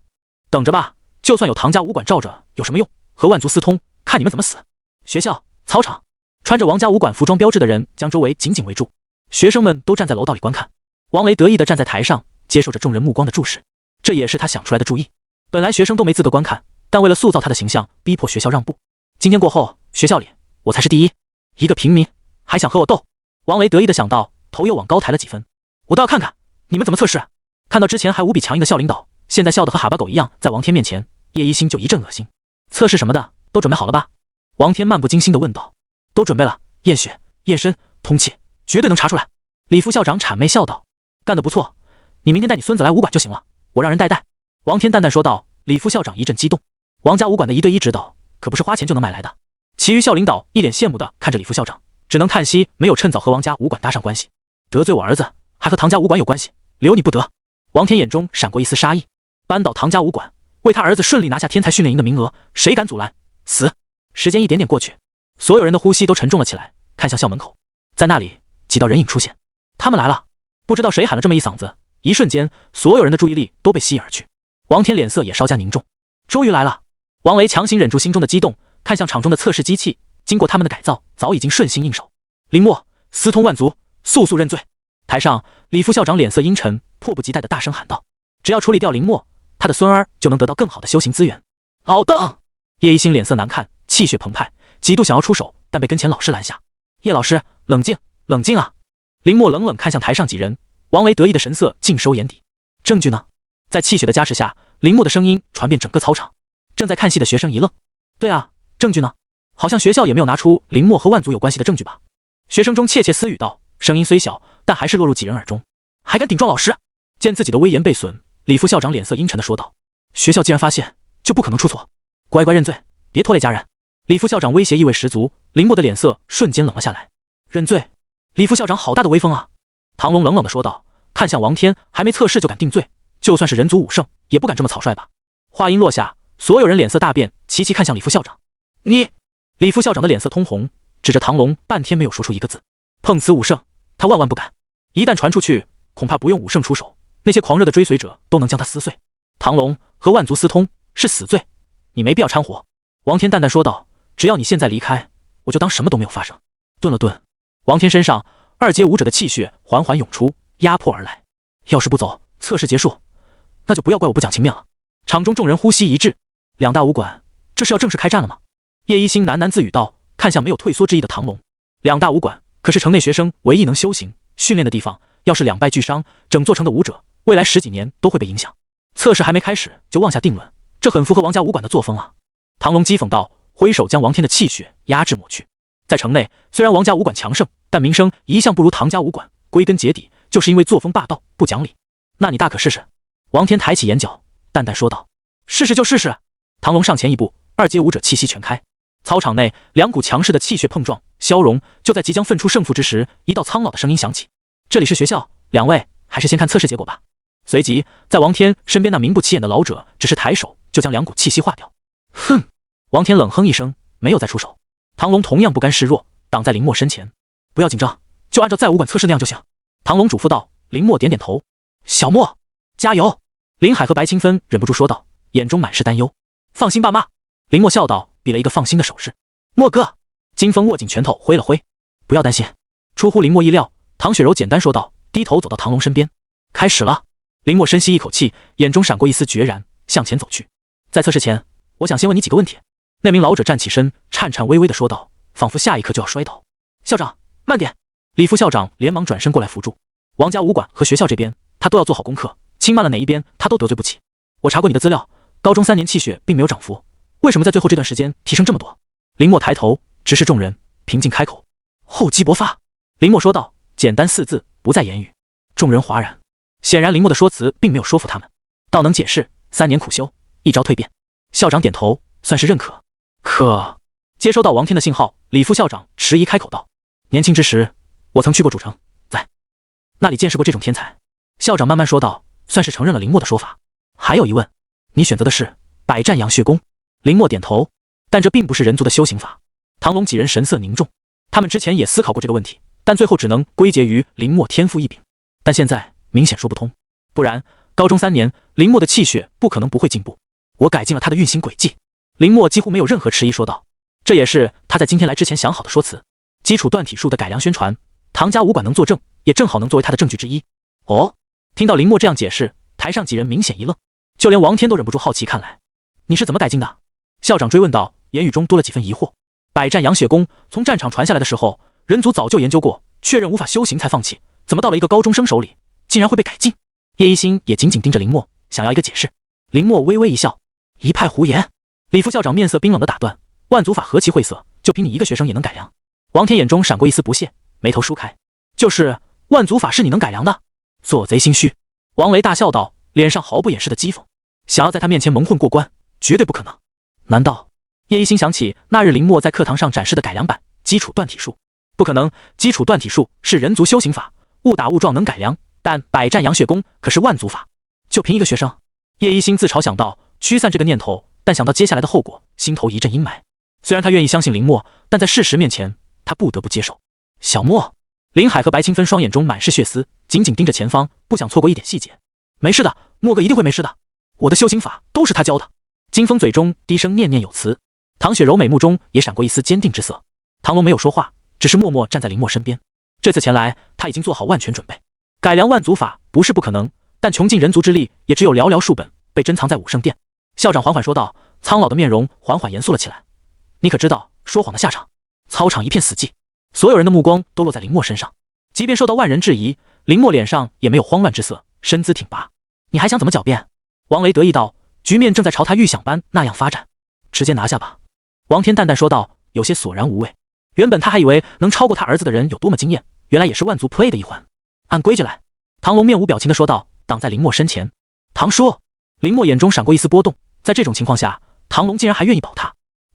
等着吧，就算有唐家武馆罩着，有什么用？和万族私通，看你们怎么死！学校操场，穿着王家武馆服装标志的人将周围紧紧围住，学生们都站在楼道里观看。王雷得意地站在台上，接受着众人目光的注视，这也是他想出来的主意。本来学生都没资格观看，但为了塑造他的形象，逼迫学校让步。今天过后，学校里我才是第一。一个平民还想和我斗？王雷得意地想到，头又往高抬了几分。我倒要看看你们怎么测试。看到之前还无比强硬的校领导，现在笑得和哈巴狗一样，在王天面前，叶一心就一阵恶心。测试什么的都准备好了吧？王天漫不经心地问道。都准备了，验血、验身、通气，绝对能查出来。李副校长谄媚笑道。干得不错，你明天带你孙子来武馆就行了，我让人带。王天淡淡说道。李副校长一阵激动，王家武馆的1对1指导可不是花钱就能买来的。其余校领导一脸羡慕地看着李副校长，只能叹息没有趁早和王家武馆搭上关系，得罪我儿子还和唐家武馆有关系，留你不得。王天眼中闪过一丝杀意，扳倒唐家武馆，为他儿子顺利拿下天才训练营的名额，谁敢阻拦？死！时间一点点过去，所有人的呼吸都沉重了起来，看向校门口，在那里几道人影出现，他们来了。不知道谁喊了这么一嗓子，一瞬间所有人的注意力都被吸引而去。王天脸色也稍加凝重，终于来了。王雷强行忍住心中的激动，看向场中的测试机器，经过他们的改造，早已经顺心应手。林默，私通万族，速速认罪！台上，李副校长脸色阴沉，迫不及待地大声喊道：“只要处理掉林默，他的孙儿就能得到更好的修行资源。”好的。叶一心脸色难看，气血澎湃，几度想要出手，但被跟前老师拦下。叶老师，冷静，冷静啊！林默冷冷看向台上几人，王雷得意的神色尽收眼底。证据呢？在气血的加持下，林默的声音传遍整个操场。正在看戏的学生一愣。对啊，证据呢？好像学校也没有拿出林默和万族有关系的证据吧？学生中窃窃私语道，声音虽小，但还是落入几人耳中。还敢顶撞老师？见自己的威严被损，李副校长脸色阴沉地说道：“学校既然发现，就不可能出错，乖乖认罪，别拖累家人。”李副校长威胁意味十足，林默的脸色瞬间冷了下来。认罪？李副校长好大的威风啊！唐龙冷冷地说道，看向王天，还没测试就敢定罪，就算是人族武圣，也不敢这么草率吧？话音落下，所有人脸色大变，齐齐看向李副校长。你！李副校长的脸色通红，指着唐龙，半天没有说出一个字。碰瓷武圣，他万万不敢。一旦传出去，恐怕不用武圣出手，那些狂热的追随者都能将他撕碎。唐龙和万族私通是死罪，你没必要掺和。王天淡淡说道，只要你现在离开，我就当什么都没有发生。顿了顿，王天身上2阶武者的气血缓缓涌出，压迫而来。要是不走，测试结束，那就不要怪我不讲情面了。场中众人呼吸一滞，两大武馆这是要正式开战了吗？叶一星喃喃自语道，看向没有退缩之意的唐龙。两大武馆可是城内学生唯一能修行训练的地方，要是两败俱伤，整座城的武者未来10几年都会被影响。测试还没开始就妄下定论，这很符合王家武馆的作风啊！唐龙讥讽道，挥手将王天的气血压制抹去。在城内，虽然王家武馆强盛，但名声一向不如唐家武馆，归根结底就是因为作风霸道不讲理。那你大可试试。王天抬起眼角，淡淡说道。试试就试试。唐龙上前一步，2阶武者气息全开。操场内两股强势的气血碰撞消融，就在即将分出胜负之时，一道苍老的声音响起，这里是学校，两位还是先看测试结果吧。随即在王天身边那名不起眼的老者只是抬手就将两股气息化掉。哼！王天冷哼一声，没有再出手。唐龙同样不甘示弱，挡在林默身前。不要紧张，就按照在武馆测试那样就行。唐龙嘱咐道。林默点点头。小默，加油！林海和白清芬忍不住说道，眼中满是担忧。放心爸妈。林默笑道，比了一个放心的手势。默哥！金风握紧拳头挥了挥。不要担心。出乎林默意料，唐雪柔简单说道，低头走到唐龙身边。开始了。林默深吸一口气，眼中闪过一丝决然，向前走去。在测试前，我想先问你几个问题。那名老者站起身，颤颤巍巍地说道，仿佛下一刻就要摔倒。校长，慢点！李副校长连忙转身过来扶住。王家武馆和学校这边，他都要做好功课，轻慢了哪一边，他都得罪不起。我查过你的资料，高中3年气血并没有涨幅，为什么在最后这段时间提升这么多？林默抬头直视众人，平静开口：厚积薄发。林默说道，简单4字，不再言语。众人哗然，显然林默的说辞并没有说服他们，倒能解释3年苦修，一朝蜕变。校长点头，算是认可。可接收到王天的信号，李副校长迟疑开口道：“年轻之时，我曾去过主城，在那里见识过这种天才。”校长慢慢说道，算是承认了林默的说法。还有疑问？你选择的是百战扬血功？林默点头，但这并不是人族的修行法。唐龙几人神色凝重，他们之前也思考过这个问题，但最后只能归结于林默天赋异禀。但现在明显说不通，不然高中3年，林默的气血不可能不会进步。我改进了他的运行轨迹。林默几乎没有任何迟疑说道，这也是他在今天来之前想好的说辞。基础断体术的改良宣传，唐家武馆能作证，也正好能作为他的证据之一。哦，听到林默这样解释，台上几人明显一愣，就连王天都忍不住好奇看来。你是怎么改进的？校长追问道，言语中多了几分疑惑。百战扬血功从战场传下来的时候，人族早就研究过，确认无法修行才放弃，怎么到了一个高中生手里，竟然会被改进？叶一心也紧紧盯着林默，想要一个解释。林默微微一笑，一派胡言。李副校长面色冰冷地打断，万族法何其晦涩，就凭你一个学生也能改良？王天眼中闪过一丝不屑，眉头舒开，就是万族法是你能改良的？做贼心虚。王雷大笑道，脸上毫不掩饰的讥讽，想要在他面前蒙混过关，绝对不可能。难道？叶一心想起那日林默在课堂上展示的改良版基础断体术，不可能，基础断体术是人族修行法，误打误撞能改良，但百战扬血功可是万族法，就凭一个学生？叶一心自嘲想到，驱散这个念头，但想到接下来的后果，心头一阵阴霾。虽然他愿意相信林默，但在事实面前，他不得不接受。小莫，林海和白清芬双眼中满是血丝，紧紧盯着前方，不想错过一点细节。没事的，莫哥一定会没事的，我的修行法都是他教的。金风嘴中低声念念有词，唐雪柔美目中也闪过一丝坚定之色。唐龙没有说话，只是默默站在林默身边。这次前来，他已经做好万全准备。改良万族法不是不可能，但穷尽人族之力，也只有寥寥数本被珍藏在武圣殿。校长缓缓说道，苍老的面容缓缓严肃了起来。你可知道说谎的下场？操场一片死寂，所有人的目光都落在林默身上。即便受到万人质疑，林默脸上也没有慌乱之色，身姿挺拔。你还想怎么狡辩？王雷得意道，局面正在朝他预想般那样发展，直接拿下吧。王天淡淡说道，有些索然无味。原本他还以为能超过他儿子的人有多么惊艳，原来也是万族 play 的一环。按规矩来。唐龙面无表情地说道，挡在林默身前。唐叔。林默眼中闪过一丝波动，在这种情况下，唐龙竟然还愿意保他。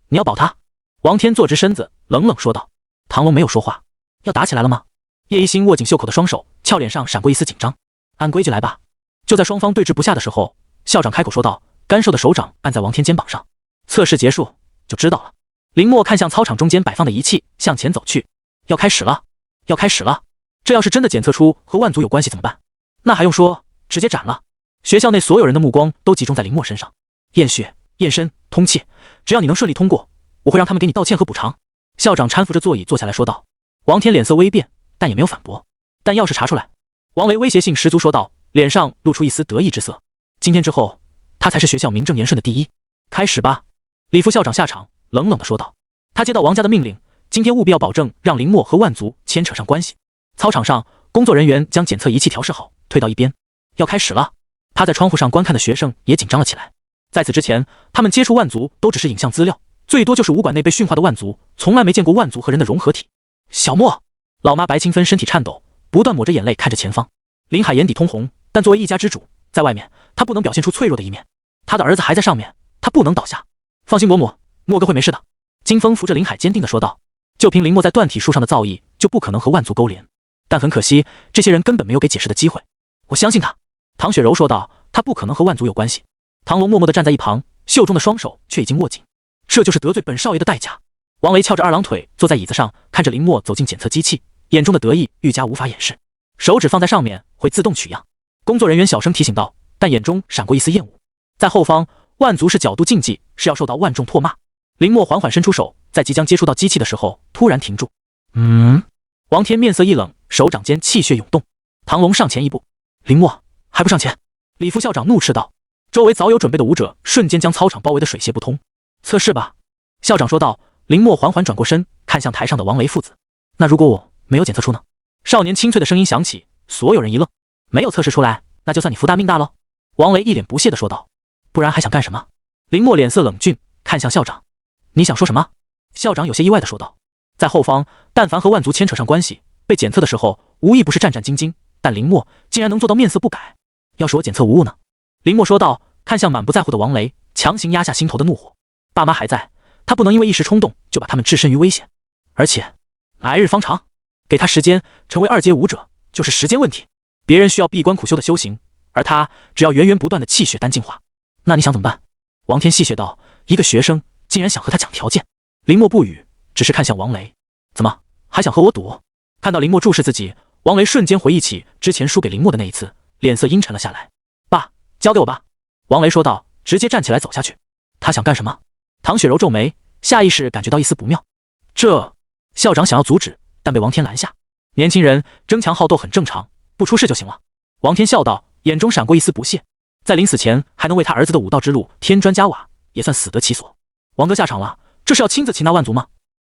你要保他？王天坐直身子，冷冷说道。唐龙没有说话。要打起来了吗？叶一心握紧袖口的双手，俏脸上闪过一丝紧张。按规矩来吧。就在双方对峙不下的时候，校长开口说道，干瘦的手掌按在王天肩膀上。测试结束就知道了。林默看向操场中间摆放的仪器，向前走去。要开始了，要开始了。这要是真的检测出和万族有关系怎么办？那还用说，直接斩了。学校内所有人的目光都集中在林默身上。验血、验身、通气，只要你能顺利通过，我会让他们给你道歉和补偿。校长搀扶着座椅坐下来说道。王天脸色微变，但也没有反驳。但要是查出来，王雷威胁性十足说道，脸上露出一丝得意之色。今天之后，他才是学校名正言顺的第一。开始吧。李副校长下场，冷冷地说道。他接到王家的命令，今天务必要保证让林默和万族牵扯上关系。操场上，工作人员将检测仪器调试好，退到一边。要开始了。趴在窗户上观看的学生也紧张了起来。在此之前，他们接触万族都只是影像资料，最多就是武馆内被驯化的万族，从来没见过万族和人的融合体。小莫，老妈白清芬身体颤抖，不断抹着眼泪看着前方。林海眼底通红，但作为一家之主，在外面他不能表现出脆弱的一面。他的儿子还在上面，他不能倒下。放心伯母，莫哥会没事的。金风扶着林海坚定地说道。就凭林默在断体术上的造诣，就不可能和万族勾连。但很可惜，这些人根本没有给解释的机会。我相信他。唐雪柔说道，他不可能和万族有关系。唐龙默默地站在一旁，袖中的双手却已经握紧。这就是得罪本少爷的代价。王雷翘着二郎腿坐在椅子上，看着林默走进检测机器，眼中的得意愈加无法掩饰。手指放在上面会自动取样。工作人员小声提醒道，但眼中闪过一丝厌恶。在后方，万族是角度竞技，是要受到万众唾骂。林默缓缓伸出手，在即将接触到机器的时候突然停住。王天面色一冷，手掌间气血涌动。唐龙上前一步。林默还不上前？李副校长怒斥道。周围早有准备的武者瞬间将操场包围得水泄不通。测试吧。校长说道。林默缓缓转过身，看向台上的王雷父子。那如果我没有检测出呢？少年清脆的声音响起，所有人一愣。没有测试出来，那就算你福大命大喽。王雷一脸不屑地说道。不然还想干什么？林默脸色冷峻，看向校长。你想说什么？校长有些意外地说道。在后方，但凡和万族牵扯上关系，被检测的时候无一不是战战兢兢，但林默竟然能做到面色不改。要是我检测无误呢？林默说道，看向满不在乎的王雷，强行压下心头的怒火。爸妈还在，他不能因为一时冲动就把他们置身于危险。而且，来日方长，给他时间成为2阶武者就是时间问题。别人需要闭关苦修的修行，而他只要源源不断的气血丹进化。那你想怎么办？王天戏谑道，一个学生竟然想和他讲条件。林默不语，只是看向王雷，怎么还想和我赌？看到林默注视自己，王雷瞬间回忆起之前输给林默的那一次，脸色阴沉了下来。爸，交给我吧。王雷说道，直接站起来走下去。他想干什么？唐雪柔皱眉，下意识感觉到一丝不妙。这校长想要阻止，但被王天拦下。年轻人争强好斗很正常，不出事就行了。王天笑道，眼中闪过一丝不屑。在临死前还能为他儿子的武道之路添砖加瓦，也算死得其所。王哥下场了，这是要亲自擒拿万族吗？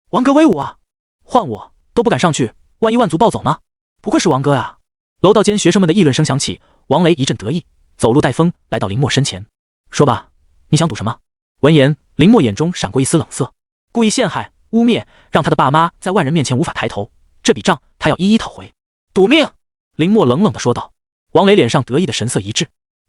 王哥威武啊，换我都不敢上去，万一万族暴走呢？不愧是王哥啊。楼道间学生们的议论声响起，王雷一阵得意，走路带风来到林默身前，说吧，你想赌什么？闻言，林默眼中闪过一丝冷色，故意陷害污蔑，让他的爸妈在万人面前无法抬头，这笔账他要一一讨回。赌命！林默冷冷地说道。王雷脸上得意的神色一滞，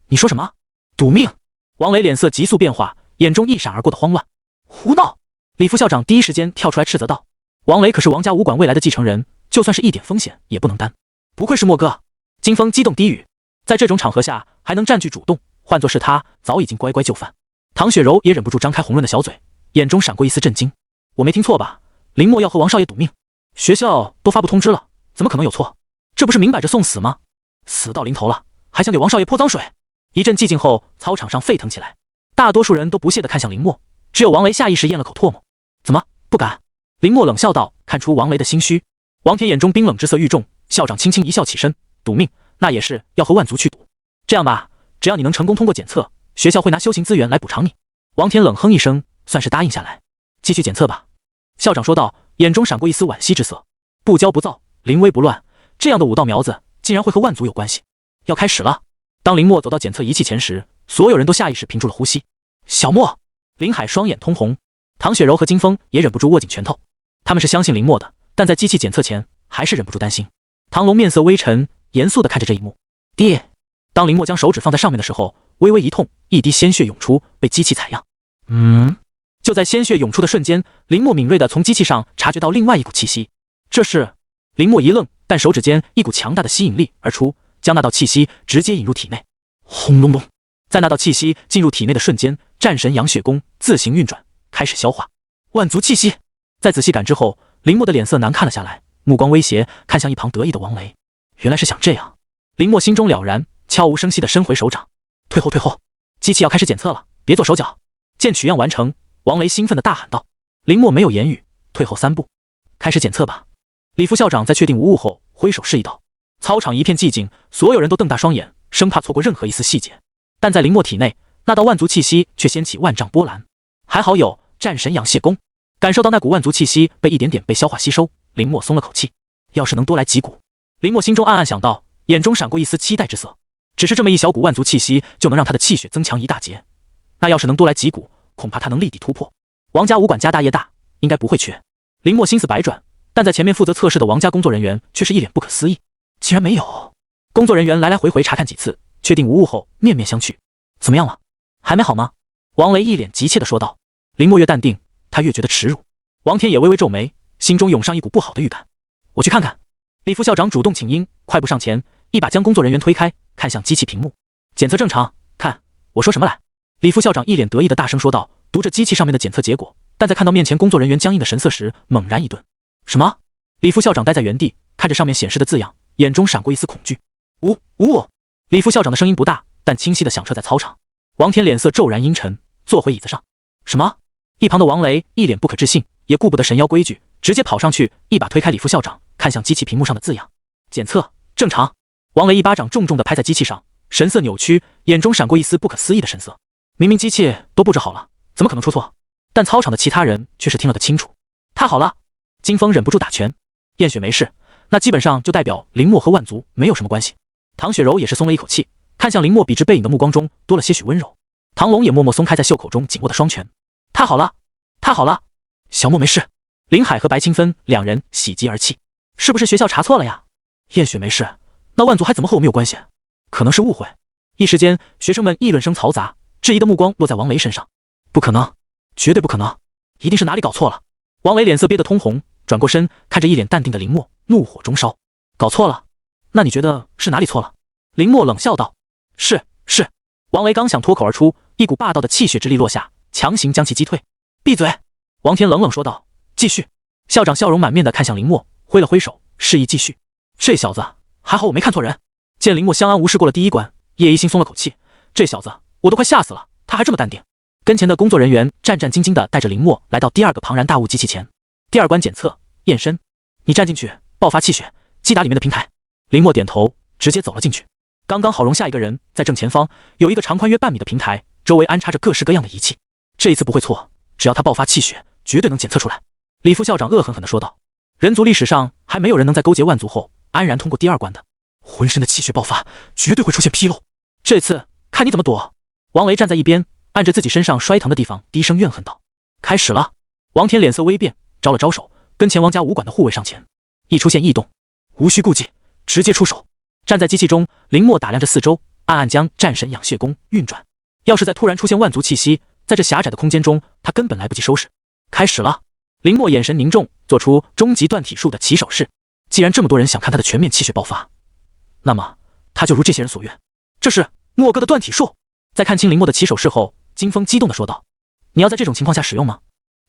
你说什么？赌命！王雷脸色急速变化，眼中一闪而过的慌乱。胡闹！李副校长第一时间跳出来斥责道。王雷可是王家武馆未来的继承人，就算是一点风险也不能担。不愧是默哥！金风激动低语，在这种场合下还能占据主动，换作是他早已经乖乖就范。唐雪柔也忍不住张开红润的小嘴，眼中闪过一丝震惊。我没听错吧？林默要和王少爷赌命？学校都发布通知了，怎么可能有错？这不是明摆着送死吗？死到临头了，还想给王少爷泼脏水？一阵寂静后，操场上沸腾起来，大多数人都不屑地看向林默，只有王雷下意识咽了口唾沫。怎么不敢？林默冷笑道，看出王雷的心虚。王天眼中冰冷之色愈重，校长轻轻一笑，起身，赌命，那也是要和万族去赌。这样吧，只要你能成功通过检测，学校会拿修行资源来补偿你。王天冷哼一声，算是答应下来。继续检测吧。校长说道，眼中闪过一丝惋惜之色。不骄不躁，临危不乱，这样的武道苗子竟然会和万族有关系。要开始了。当林默走到检测仪器前时，所有人都下意识屏住了呼吸。小默！林海双眼通红，唐雪柔和金风也忍不住握紧拳头。他们是相信林默的，但在机器检测前还是忍不住担心。唐龙面色微沉，严肃地看着这一幕。爹！当林默将手指放在上面的时候，微微一痛，一滴鲜血涌出，被机器采样。就在鲜血涌出的瞬间，林默敏锐地从机器上察觉到另外一股气息。这是……林默一愣，但手指间一股强大的吸引力而出，将那道气息直接引入体内。轰隆隆！在那道气息进入体内的瞬间，战神阳血功自行运转，开始消化万族气息。在仔细感知后，林默的脸色难看了下来，目光威胁看向一旁得意的王雷。原来是想这样。林默心中了然，悄无声息地伸回手掌。退后退后，机器要开始检测了，别做手脚。见取样完成，王雷兴奋地大喊道。林默没有言语，退后3步。开始检测吧。李副校长在确定无误后挥手示意道。操场一片寂静，所有人都瞪大双眼，生怕错过任何一丝细节。但在林默体内，那道万族气息却掀起万丈波澜。还好有战神养血功，感受到那股万族气息被一点点被消化吸收，林默松了口气。要是能多来几股，林默心中暗暗想到，眼中闪过一丝期待之色。只是这么一小股万族气息，就能让他的气血增强一大截。那要是能多来几股，恐怕他能立地突破。王家武馆家大业大，应该不会缺。林默心思百转，但在前面负责测试的王家工作人员却是一脸不可思议，竟然没有。工作人员来来回回查看几次，确定无误后面面相觑。怎么样了？还没好吗？王雷一脸急切地说道。林默越淡定，他越觉得耻辱。王天也微微皱眉，心中涌上一股不好的预感。我去看看。李副校长主动请缨，快步上前，一把将工作人员推开，看向机器屏幕。检测正常，看我说什么来。李副校长一脸得意地大声说道，读着机器上面的检测结果，但在看到面前工作人员僵硬的神色时，猛然一顿。什么？李副校长呆在原地，看着上面显示的字样，眼中闪过一丝恐惧。无误。李副校长的声音不大，但清晰地响彻在操场。王天脸色骤然阴沉，坐回椅子上。什么？一旁的王雷一脸不可置信，也顾不得神妖规矩，直接跑上去，一把推开李副校长，看向机器屏幕上的字样。检测正常。王雷一巴掌重重地拍在机器上，神色扭曲，眼中闪过一丝不可思议的神色。明明机器都布置好了，怎么可能出错？但操场的其他人却是听了个清楚。太好了！金风忍不住打拳。燕雪没事，那基本上就代表林默和万族没有什么关系。唐雪柔也是松了一口气，看向林默笔直背影的目光中多了些许温柔。唐龙也默默松开在袖口中紧握的双拳。太好了，太好了！小默没事。林海和白清芬两人喜极而泣。是不是学校查错了呀？燕雪没事，那万族还怎么和我们有关系？可能是误会。一时间，学生们议论声嘈杂，质疑的目光落在王雷身上。不可能，绝对不可能！一定是哪里搞错了。王维脸色憋得通红，转过身看着一脸淡定的林默，怒火中烧。搞错了？那你觉得是哪里错了？林默冷笑道。是。王维刚想脱口而出，一股霸道的气血之力落下，强行将其击退。闭嘴！王天冷冷说道。继续。校长笑容满面地看向林默，挥了挥手，示意继续。这小子，还好我没看错人。见林默相安无事过了第一关，叶一心松了口气。这小子，我都快吓死了，他还这么淡定。跟前的工作人员战战兢兢地带着林默来到第二个庞然大物机器前。第二关检测验身，你站进去，爆发气血，击打里面的平台。林默点头，直接走了进去。刚刚好容下一个人，在正前方有一个长宽约半米的平台，周围安插着各式各样的仪器。这一次不会错，只要他爆发气血，绝对能检测出来。李副校长恶狠狠地说道。人族历史上还没有人能在勾结万族后安然通过第二关的，浑身的气血爆发，绝对会出现纰漏。这次看你怎么躲。王维站在一边，按着自己身上摔疼的地方，低声怨恨道。开始了。王天脸色微变，招了招手，跟前王家武馆的护卫上前。一出现异动，无需顾忌，直接出手。站在机器中，林默打量着四周，暗暗将战神养血功运转。要是再突然出现万族气息，在这狭窄的空间中，他根本来不及收拾。开始了。林默眼神凝重，做出终极断体术的起手式。既然这么多人想看他的全面气血爆发，那么他就如这些人所愿。这是默哥的断体术。在看清林默的起手式后，金风激动地说道。你要在这种情况下使用吗？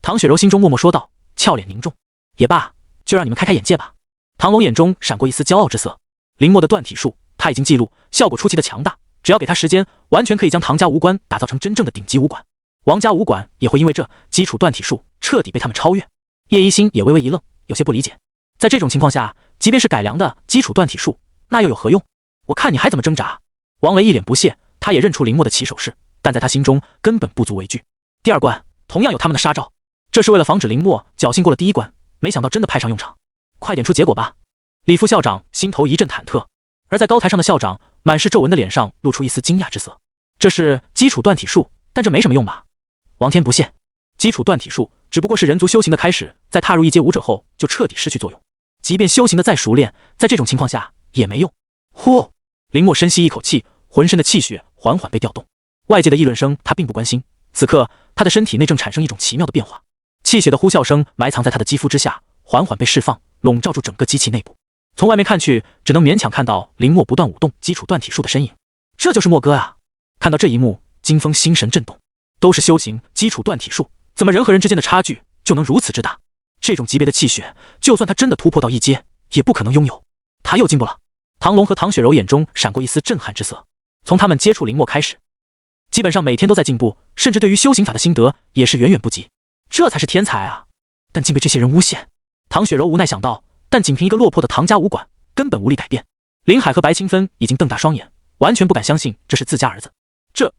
唐雪柔心中默默说道，俏脸凝重。也罢，就让你们开开眼界吧。唐龙眼中闪过一丝骄傲之色。林默的断体术他已经记录，效果出奇的强大，只要给他时间，完全可以将唐家武馆打造成真正的顶级武馆。王家武馆也会因为这基础断体术彻底被他们超越。叶一心也微微一愣，有些不理解。在这种情况下，即便是改良的基础断体术，那又有何用？我看你还怎么挣扎。王维一脸不屑，他也认出林默的起手式，但在他心中根本不足为惧。第二关同样有他们的杀招，这是为了防止林默侥幸过了第一关，没想到真的派上用场。快点出结果吧。李副校长心头一阵忐忑，而在高台上的校长满是皱纹的脸上露出一丝惊讶之色。这是基础断体术，但这没什么用吧？王天不屑，基础断体术只不过是人族修行的开始，在踏入一阶武者后就彻底失去作用，即便修行的再熟练，在这种情况下也没用。呼！林默深吸一口气，浑身的气血缓缓被调动。外界的议论声他并不关心，此刻他的身体内正产生一种奇妙的变化，气血的呼啸声埋藏在他的肌肤之下，缓缓被释放，笼罩住整个机器内部。从外面看去，只能勉强看到林默不断舞动基础断体术的身影。这就是默哥啊！看到这一幕，金风心神震动。都是修行基础断体术，怎么人和人之间的差距就能如此之大？这种级别的气血，就算他真的突破到一阶，也不可能拥有。他又进步了。唐龙和唐雪柔眼中闪过一丝震撼之色。从他们接触林默开始，基本上每天都在进步，甚至对于修行法的心得也是远远不及。这才是天才啊！但竟被这些人诬陷。唐雪柔无奈想到，但仅凭一个落魄的唐家武馆，根本无力改变。林海和白清芬已经瞪大双眼，完全不敢相信这是自家儿子。这！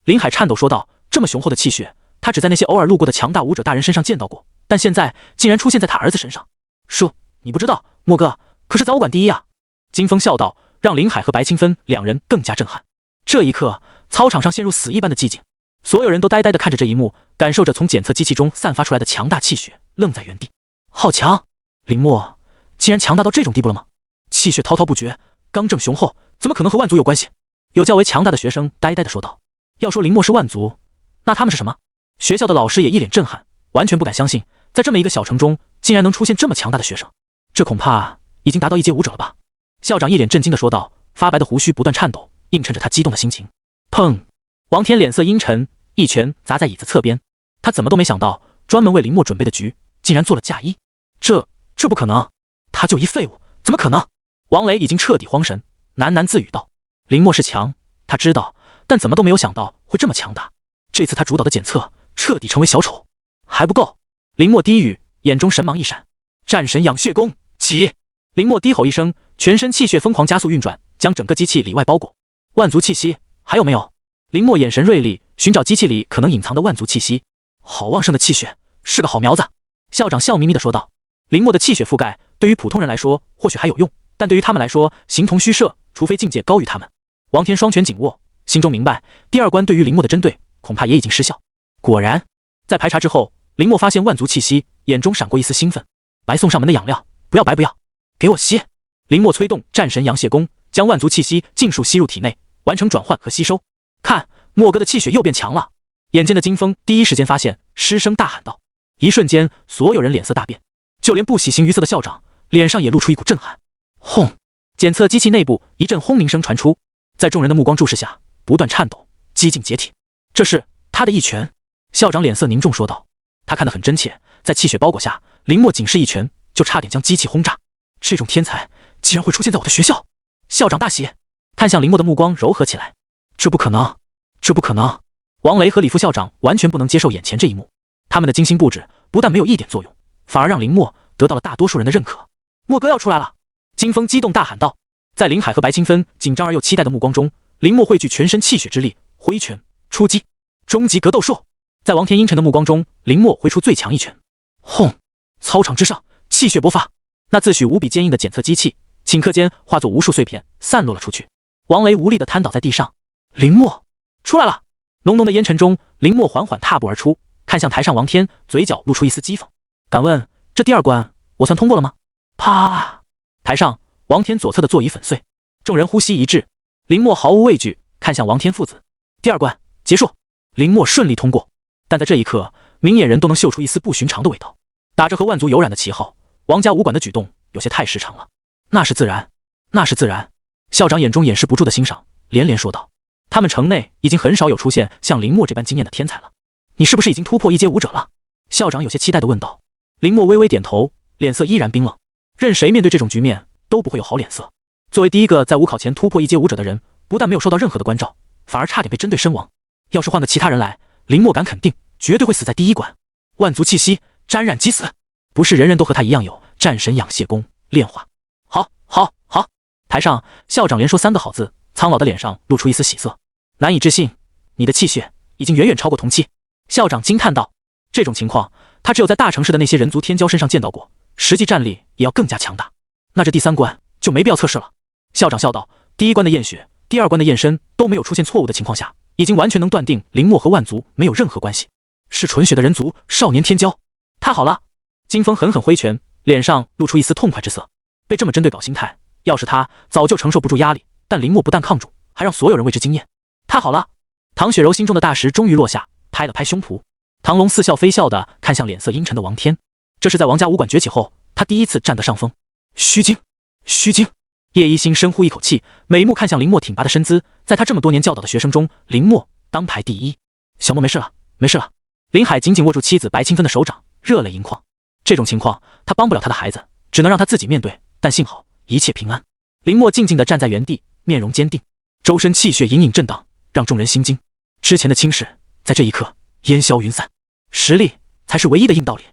林海颤抖说道：“这么雄厚的气血，他只在那些偶尔路过的强大武者大人身上见到过，但现在竟然出现在他儿子身上。叔，你不知道，默哥可是在武馆第一啊！”金风笑道，让林海和白清芬两人更加震撼。这一刻，操场上陷入死一般的寂静，所有人都呆呆地看着这一幕，感受着从检测机器中散发出来的强大气血，愣在原地。好强！林默竟然强大到这种地步了吗？气血滔滔不绝，刚正雄厚，怎么可能和万族有关系？有较为强大的学生呆呆地说道。要说林默是万族，那他们是什么？学校的老师也一脸震撼，完全不敢相信，在这么一个小城中，竟然能出现这么强大的学生。这恐怕已经达到一阶武者了吧？校长一脸震惊地说道，发白的胡须不断颤抖，映衬着他激动的心情。砰！王天脸色阴沉，一拳砸在椅子侧边。他怎么都没想到，专门为林默准备的局竟然做了嫁衣。这不可能，他就一废物，怎么可能？王雷已经彻底慌神，喃喃自语道：“林默是强，他知道，但怎么都没有想到会这么强大。这次他主导的检测彻底成为小丑，还不够。”林默低语，眼中神芒一闪：“战神养血功，起！”林默低吼一声，全身气血疯狂加速运转，将整个机器里外包裹。万族气息还有没有？林默眼神锐利，寻找机器里可能隐藏的万族气息。好旺盛的气血，是个好苗子。校长笑眯眯地说道。林默的气血覆盖对于普通人来说或许还有用，但对于他们来说形同虚设，除非境界高于他们。王天双拳紧握，心中明白第二关对于林默的针对恐怕也已经失效。果然，在排查之后，林默发现万族气息，眼中闪过一丝兴奋。白送上门的养料，不要白不要，给我吸！林默催动战神养血功，将万族气息尽数吸入体内，完成转换和吸收。看，默哥的气血又变强了。眼尖的金风第一时间发现，失声大喊道。一瞬间，所有人脸色大变，就连不喜形于色的校长脸上也露出一股震撼。轰！检测机器内部一阵轰鸣声传出，在众人的目光注视下，不断颤抖，几近解体。这是他的一拳。校长脸色凝重说道，他看得很真切，在气血包裹下，林默仅是一拳就差点将机器轰炸。这种天才竟然会出现在我的学校！校长大喜，看向林默的目光柔和起来。这不可能，这不可能！王雷和李副校长完全不能接受眼前这一幕，他们的精心布置不但没有一点作用，反而让林默得到了大多数人的认可。默哥要出来了！金风激动大喊道。在林海和白清芬紧张而又期待的目光中，林默汇聚全身气血之力，挥拳出击，终极格斗术！在王天阴沉的目光中，林默挥出最强一拳，轰！操场之上，气血勃发，那自诩无比坚硬的检测机器，顷刻间化作无数碎片，散落了出去。王雷无力地瘫倒在地上。林默出来了！浓浓的烟尘中，林默缓缓踏步而出，看向台上王天，嘴角露出一丝讥讽。敢问，这第二关我算通过了吗？啪！台上，王天左侧的座椅粉碎，众人呼吸一致。林默毫无畏惧，看向王天父子。第二关结束，林默顺利通过。但在这一刻，明眼人都能嗅出一丝不寻常的味道。打着和万族有染的旗号，王家武馆的举动有些太失常了。那是自然，那是自然。校长眼中掩饰不住的欣赏，连连说道。他们城内已经很少有出现像林默这般惊艳的天才了。你是不是已经突破一阶武者了？校长有些期待地问道。林默微微点头，脸色依然冰冷。任谁面对这种局面都不会有好脸色。作为第一个在武考前突破一阶武者的人，不但没有受到任何的关照，反而差点被针对身亡。要是换个其他人来，林默敢肯定绝对会死在第一关。万族气息沾染即死，不是人人都和他一样有战神养血功炼化。好，好，好！台上校长连说3个好字，苍老的脸上露出一丝喜色。难以置信，你的气血已经远远超过同期。校长惊叹道。这种情况，他只有在大城市的那些人族天骄身上见到过，实际战力也要更加强大。那这第3关就没必要测试了。校长笑道。第一关的验血，第2关的验身都没有出现错误的情况下，已经完全能断定林默和万族没有任何关系，是纯血的人族少年天骄。太好了！金风狠狠挥拳，脸上露出一丝痛快之色。被这么针对搞心态，要是他早就承受不住压力，但林默不但抗住，还让所有人为之惊艳。太好了！唐雪柔心中的大石终于落下，拍了拍胸脯。唐龙似笑非笑地看向脸色阴沉的王天，这是在王家武馆崛起后，他第一次占得上风。虚惊，虚惊！叶一心深呼一口气，美目看向林默挺拔的身姿，在他这么多年教导的学生中，林默当排第一。小默没事了，没事了。林海紧紧握住妻子白清芬的手掌，热泪盈眶。这种情况，他帮不了他的孩子，只能让他自己面对，但幸好一切平安。林默静静地站在原地，面容坚定，周身气血隐隐震荡，让众人心惊。之前的轻视，在这一刻烟消云散，实力才是唯一的硬道理。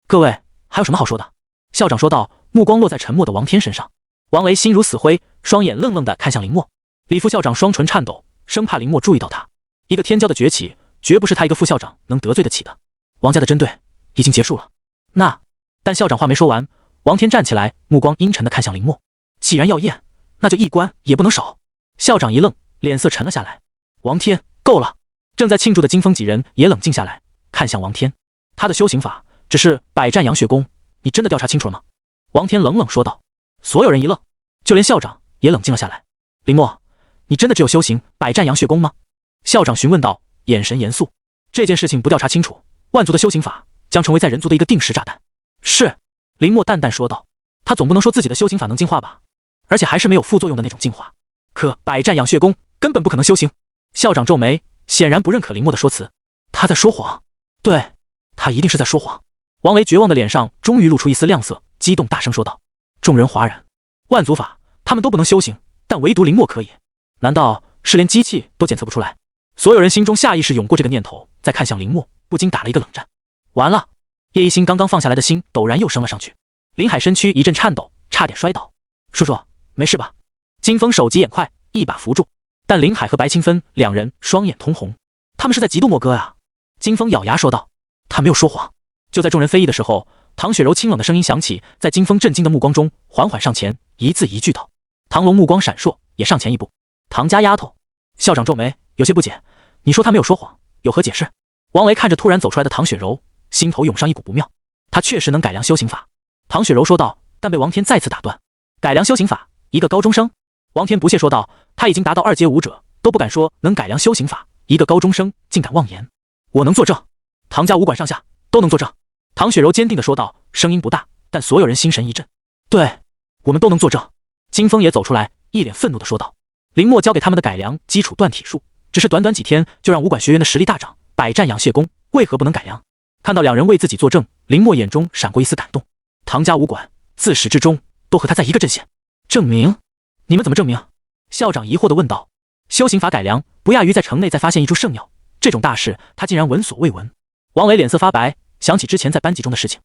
各位还有什么好说的？校长说道，目光落在沉默的王天身上。王雷心如死灰，双眼愣愣地看向林默。李副校长双唇颤抖，生怕林默注意到他。一个天骄的崛起，绝不是他一个副校长能得罪得起的。王家的针对已经结束了。但校长话没说完，王天站起来，目光阴沉地看向林默。既然要验，那就一关也不能少。校长一愣，脸色沉了下来。王天，够了！正在庆祝的金风几人也冷静下来，看向王天。他的修行法只是百战养血功，你真的调查清楚了吗？王天冷冷说道。所有人一愣，就连校长也冷静了下来。林默，你真的只有修行百战养血功吗？校长询问道，眼神严肃。这件事情不调查清楚，万族的修行法将成为在人族的一个定时炸弹。是，林默淡淡说道。他总不能说自己的修行法能进化吧？而且还是没有副作用的那种进化。可百战养血功根本不可能修行。校长皱眉，显然不认可林默的说辞。他在说谎。对，他一定是在说谎。王雷绝望的脸上终于露出一丝亮色，激动大声说道。众人哗然。万族法他们都不能修行，但唯独林默可以，难道是连机器都检测不出来？所有人心中下意识涌过这个念头，再看向林默，不禁打了一个冷战。完了！叶一心刚刚放下来的心陡然又升了上去。林海身躯一阵颤抖，差点摔倒。叔叔，没事吧？金风手疾眼快，一把扶住。但林海和白清芬两人双眼通红，他们是在嫉妒莫哥呀。金风咬牙说道。他没有说谎。就在众人非议的时候，唐雪柔清冷的声音响起，在金风震惊的目光中缓缓上前，一字一句道。唐龙目光闪烁，也上前一步。唐家丫头。校长皱眉，有些不解。你说他没有说谎，有何解释？王维看着突然走出来的唐雪柔，心头涌上一股不妙。他确实能改良修行法。唐雪柔说道，但被王天再次打断。改良修行法？一个高中生？王天不屑说道，他已经达到2阶武者，都不敢说能改良修行法，一个高中生竟敢妄言。我能作证。唐家武馆上下都能作证。唐雪柔坚定地说道，声音不大，但所有人心神一震。对，我们都能作证。金风也走出来，一脸愤怒地说道。林默教给他们的改良基础锻体术，只是短短几天就让武馆学员的实力大涨，百战养血功，为何不能改良？看到两人为自己作证，林默眼中闪过一丝感动。唐家武馆自始至终都和他在一个阵线。证明？你们怎么证明？校长疑惑地问道。修行法改良不亚于在城内再发现一株圣鸟，这种大事他竟然闻所未闻。王磊脸色发白，想起之前在班级中的事情，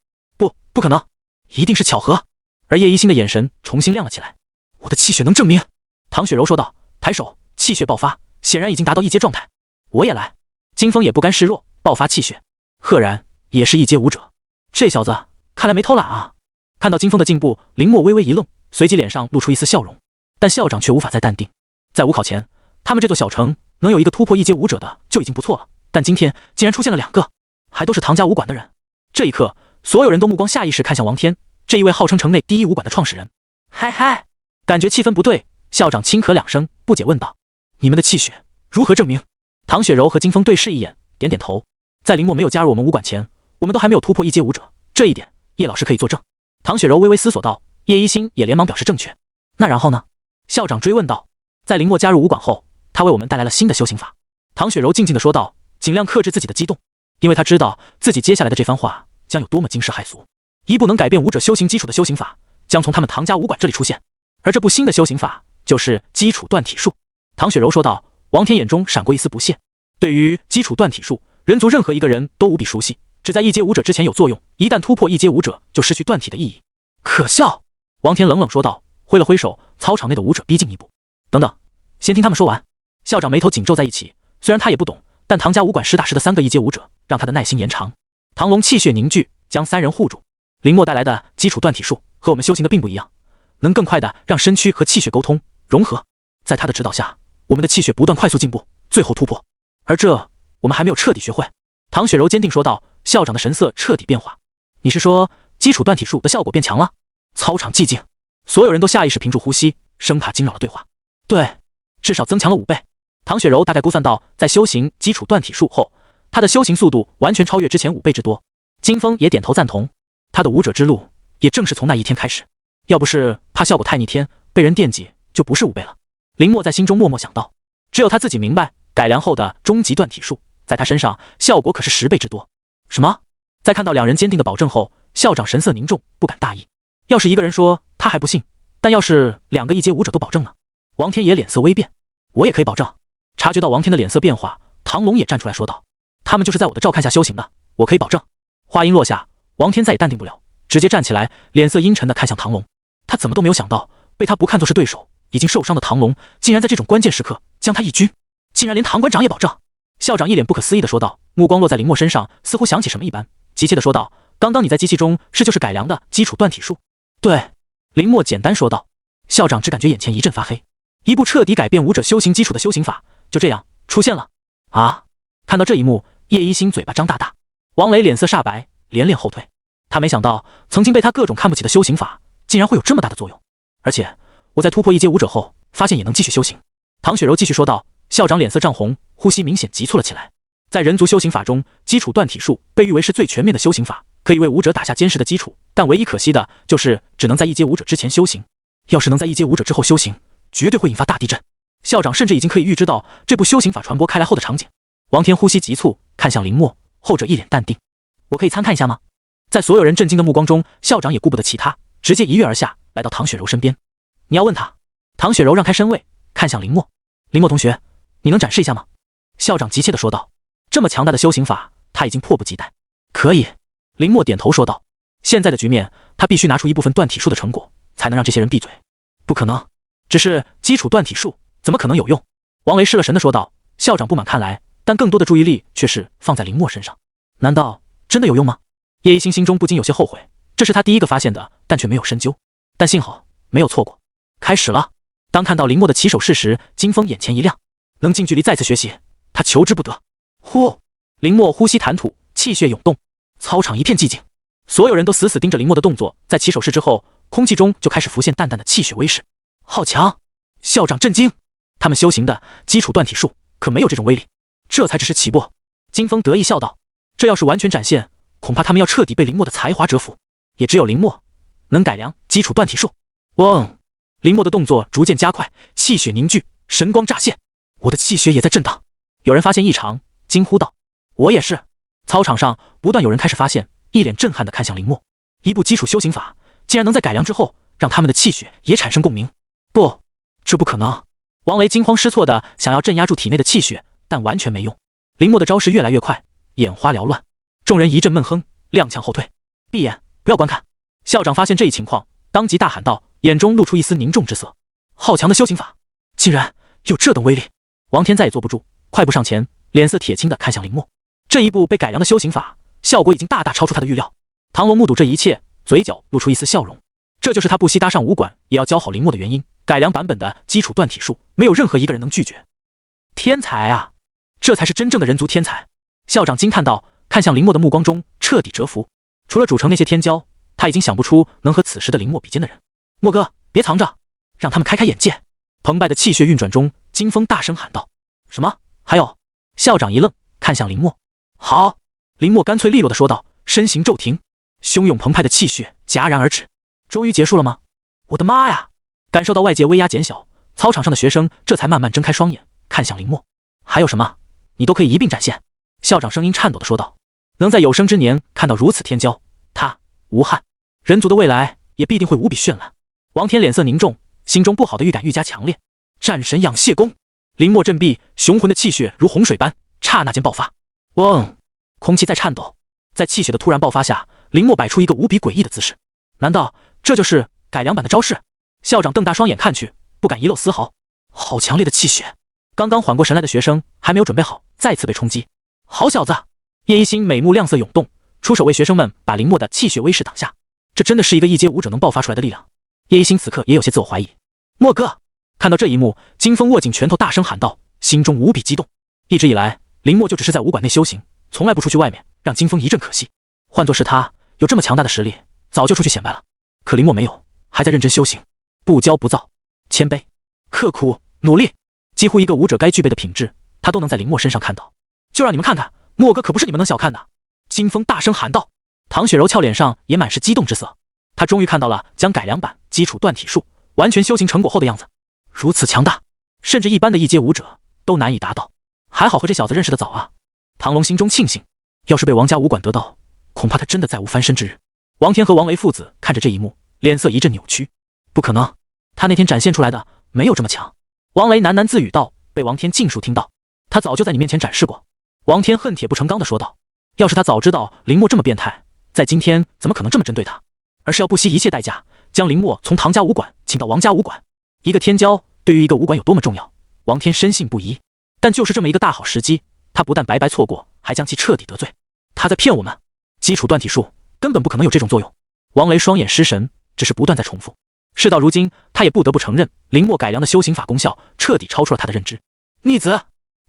不可能，一定是巧合。而叶一星的眼神重新亮了起来。我的气血能证明。唐雪柔说道，抬手，气血爆发，显然已经达到一阶状态。我也来。金风也不甘示弱，爆发气血。赫然也是一阶武者，这小子看来没偷懒啊。看到金风的进步，林默微微一愣，随即脸上露出一丝笑容。但校长却无法再淡定。在武考前，他们这座小城能有一个突破一阶武者的就已经不错了，但今天竟然出现了2个，还都是唐家武馆的人。这一刻，所有人都目光下意识看向王天，这一位号称城内第一武馆的创始人。嗨嗨，感觉气氛不对，校长轻咳2声，不解问道：“你们的气血如何证明？”唐雪柔和金风对视一眼，点点头。在林默没有加入我们武馆前，我们都还没有突破一阶武者，这一点叶老师可以作证。唐雪柔微微思索道，叶一星也连忙表示正确。那然后呢？校长追问道。在林默加入武馆后，他为我们带来了新的修行法。唐雪柔静静地说道，尽量克制自己的激动，因为他知道自己接下来的这番话将有多么惊世骇俗。一部能改变武者修行基础的修行法将从他们唐家武馆这里出现，而这部新的修行法就是基础锻体术。唐雪柔说道。王天眼中闪过一丝不屑，对于基础锻体术，人族任何一个人都无比熟悉，只在一阶武者之前有作用，一旦突破一阶武者就失去锻体的意义。可笑！王天冷冷说道，挥了挥手，操场内的武者逼近一步。等等，先听他们说完。校长眉头紧皱在一起，虽然他也不懂，但唐家武馆实打实的3个一阶武者让他的耐心延长。唐龙气血凝聚，将3人护住。林默带来的基础锻体术和我们修行的并不一样，能更快的让身躯和气血沟通融合。在他的指导下，我们的气血不断快速进步，最后突破。而这我们还没有彻底学会。唐雪柔坚定说道。校长的神色彻底变化。你是说基础锻体术的效果变强了？操场寂静，所有人都下意识屏住呼吸，生怕惊扰了对话。对，至少增强了5倍。唐雪柔大概估算到，在修行基础锻体术后，他的修行速度完全超越之前5倍之多。金风也点头赞同，他的武者之路也正是从那一天开始。要不是怕效果太逆天，被人惦记，就不是5倍了。林默在心中默默想到，只有他自己明白，改良后的终极锻体术在他身上效果可是10倍之多。什么？在看到2人坚定的保证后，校长神色凝重，不敢大意。要是一个人说他还不信，但要是2个一阶武者都保证呢？王天也脸色微变。我也可以保证。察觉到王天的脸色变化，唐龙也站出来说道，他们就是在我的照看下修行的，我可以保证。话音落下，王天再也淡定不了，直接站起来，脸色阴沉地看向唐龙。他怎么都没有想到，被他不看作是对手，已经受伤的唐龙竟然在这种关键时刻将他一军，竟然连唐馆长也保证。校长一脸不可思议地说道，目光落在林默身上，似乎想起什么一般，急切地说道，刚刚你在机器中是就是改良的基础锻体术？对，林默简单说道。校长只感觉眼前一阵发黑，一部彻底改变武者修行基础的修行法就这样出现了。啊！看到这一幕，叶一星嘴巴张大大，王磊脸色煞白，连连后退。他没想到曾经被他各种看不起的修行法竟然会有这么大的作用，而且我在突破一阶武者后发现也能继续修行。唐雪柔继续说道。校长脸色涨红，呼吸明显急促了起来。在人族修行法中，基础锻体术被誉为是最全面的修行法，可以为武者打下坚实的基础，但唯一可惜的就是只能在一阶武者之前修行。要是能在一阶武者之后修行，绝对会引发大地震。校长甚至已经可以预知到这部修行法传播开来后的场景。王天呼吸急促，看向林默，后者一脸淡定。我可以参看一下吗？在所有人震惊的目光中，校长也顾不得其他，直接一跃而下，来到唐雪柔身边。你要问他？唐雪柔让开身位，看向林默。林默同学，你能展示一下吗？校长急切地说道。这么强大的修行法，他已经迫不及待。可以。林默点头说道。现在的局面，他必须拿出一部分锻体术的成果，才能让这些人闭嘴。不可能，只是基础锻体术，怎么可能有用？王维失了神地说道。校长不满看来，但更多的注意力却是放在林默身上。难道真的有用吗？叶一星心中不禁有些后悔，这是他第一个发现的，但却没有深究。但幸好没有错过。开始了。当看到林默的起手式时，金风眼前一亮，能近距离再次学习，他求之不得。呼！林默呼吸谈吐，气血涌动，操场一片寂静，所有人都死死盯着林默的动作。在起手式之后，空气中就开始浮现淡淡的气血威势。好强！校长震惊，他们修行的基础锻体术可没有这种威力，这才只是起步。金风得意笑道：“这要是完全展现，恐怕他们要彻底被林墨的才华折服。也只有林墨能改良基础断体术。”嗡！林墨的动作逐渐加快，气血凝聚，神光乍现，我的气血也在震荡。有人发现异常，惊呼道：“我也是！”操场上不断有人开始发现，一脸震撼地看向林墨。一部基础修行法，竟然能在改良之后，让他们的气血也产生共鸣。不，这不可能！王雷惊慌失措地想要镇压住体内的气血，但完全没用。林墨的招式越来越快，眼花缭乱，众人一阵闷哼，踉跄后退。闭眼，不要观看！校长发现这一情况，当即大喊道，眼中露出一丝凝重之色。好强的修行法，竟然有这等威力！王天再也坐不住，快步上前，脸色铁青地看向林墨。这一部被改良的修行法，效果已经大大超出他的预料。唐龙目睹这一切，嘴角露出一丝笑容。这就是他不惜搭上武馆也要教好林墨的原因。改良版本的基础断体术，没有任何一个人能拒绝。天才啊，这才是真正的人族天才！校长惊叹道，看向林墨的目光中彻底折服。除了主城那些天骄，他已经想不出能和此时的林墨比肩的人。墨哥，别藏着，让他们开开眼界！澎湃的气血运转中，金风大声喊道：“什么？还有？”校长一愣，看向林墨。好！林墨干脆利落地说道，身形骤停，汹涌澎湃的气血戛然而止。终于结束了吗？我的妈呀！感受到外界威压减小，操场上的学生这才慢慢睁开双眼，看向林墨。还有什么？你都可以一并展现。校长声音颤抖地说道。能在有生之年看到如此天骄，他无憾，人族的未来也必定会无比绚烂。王天脸色凝重，心中不好的预感愈加强烈。战神养血功！林墨振臂，雄浑的气血如洪水般刹那间爆发。嗡！空气在颤抖。在气血的突然爆发下，林墨摆出一个无比诡异的姿势。难道这就是改良版的招式？校长瞪大双眼看去，不敢遗漏丝毫。好强烈的气血！刚刚缓过神来的学生还没有准备好，再次被冲击。好小子！叶一心美目亮色涌动，出手为学生们把林墨的气血威势挡下。这真的是一个异阶武者能爆发出来的力量。叶一心此刻也有些自我怀疑。墨哥！看到这一幕，金风握紧拳头大声喊道，心中无比激动。一直以来，林墨就只是在武馆内修行，从来不出去外面，让金风一阵可惜。换作是他，有这么强大的实力，早就出去显摆了。可林墨没有，还在认真修行，不骄不躁，谦卑、刻苦、努力，几乎一个武者该具备的品质，他都能在林墨身上看到。就让你们看看，墨哥可不是你们能小看的！金风大声喊道。唐雪柔俏脸上也满是激动之色，她终于看到了将改良版基础断体术完全修行成果后的样子，如此强大，甚至一般的异阶武者都难以达到。还好和这小子认识的早啊！唐龙心中庆幸，要是被王家武馆得到，恐怕他真的再无翻身之日。王天和王雷父子看着这一幕，脸色一阵扭曲。不可能，他那天展现出来的没有这么强。王雷喃喃自语道，被王天尽数听到。他早就在你面前展示过。王天恨铁不成钢地说道，要是他早知道林墨这么变态，在今天怎么可能这么针对他，而是要不惜一切代价将林墨从唐家武馆请到王家武馆。一个天骄对于一个武馆有多么重要，王天深信不疑。但就是这么一个大好时机，他不但白白错过，还将其彻底得罪。他在骗我们，基础断体术根本不可能有这种作用。王雷双眼失神，只是不断在重复。事到如今，他也不得不承认，林墨改良的修行法功效彻底超出了他的认知。逆子！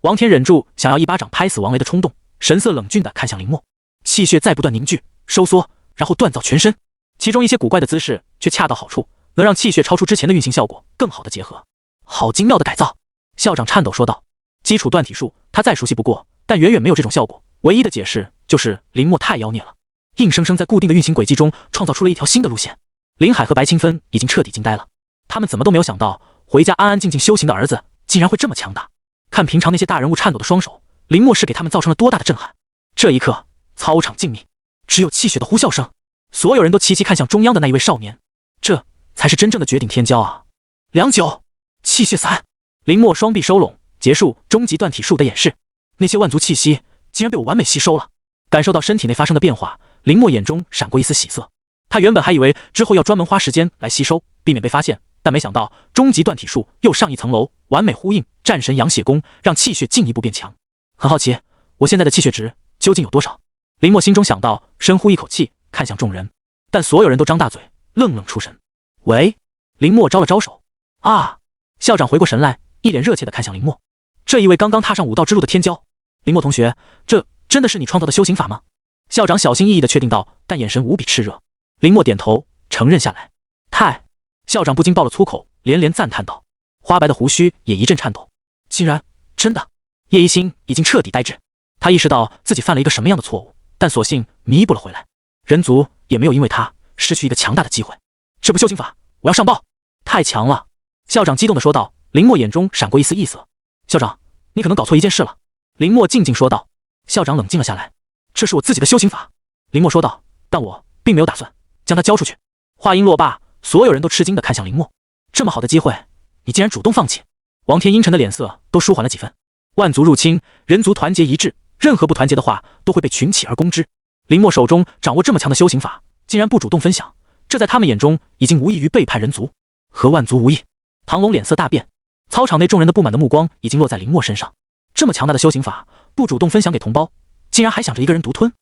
王天忍住想要一巴掌拍死王雷的冲动，神色冷峻地看向林墨。气血在不断凝聚、收缩，然后锻造全身，其中一些古怪的姿势却恰到好处，能让气血超出之前的运行效果更好的结合。好精妙的改造！校长颤抖说道。基础断体术他再熟悉不过，但远远没有这种效果。唯一的解释就是林墨太妖孽了，硬生生在固定的运行轨迹中创造出了一条新的路线。林海和白清芬已经彻底惊呆了，他们怎么都没有想到，回家安安静静修行的儿子竟然会这么强大。看平常那些大人物颤抖的双手，林墨是给他们造成了多大的震撼。这一刻，操场静谧，只有气血的呼啸声，所有人都齐齐看向中央的那一位少年，这才是真正的绝顶天骄啊！良久，气血散，林墨双臂收拢，结束终极断体术的演示。那些万族气息竟然被我完美吸收了。感受到身体内发生的变化，林墨眼中闪过一丝喜色。他原本还以为之后要专门花时间来吸收，避免被发现，但没想到终极断体术又上一层楼，完美呼应战神养血功，让气血进一步变强。很好奇，我现在的气血值究竟有多少？林墨心中想到，深呼一口气，看向众人，但所有人都张大嘴，愣愣出神。喂！林墨招了招手。啊！校长回过神来，一脸热切地看向林墨。这一位刚刚踏上武道之路的天骄，林墨同学，这真的是你创造的修行法吗？校长小心翼翼地确定道，但眼神无比炽热。林墨点头承认下来。太！校长不禁爆了粗口，连连赞叹道。花白的胡须也一阵颤抖。竟然真的！叶一心已经彻底呆滞。他意识到自己犯了一个什么样的错误，但索性弥补了回来。人族也没有因为他失去一个强大的机会。这部修行法，我要上报！太强了！校长激动地说道。林默眼中闪过一丝异色。校长，你可能搞错一件事了。林默静静说道。校长冷静了下来。这是我自己的修行法。林默说道，但我并没有打算将它交出去。话音落罢，所有人都吃惊地看向林默。这么好的机会，你竟然主动放弃！王天阴沉的脸色都舒缓了几分。万族入侵，人族团结一致，任何不团结的话都会被群起而攻之。林默手中掌握这么强的修行法，竟然不主动分享，这在他们眼中已经无异于背叛人族，和万族无异。唐龙脸色大变，操场内众人的不满的目光已经落在林默身上。这么强大的修行法，不主动分享给同胞，竟然还想着一个人独吞，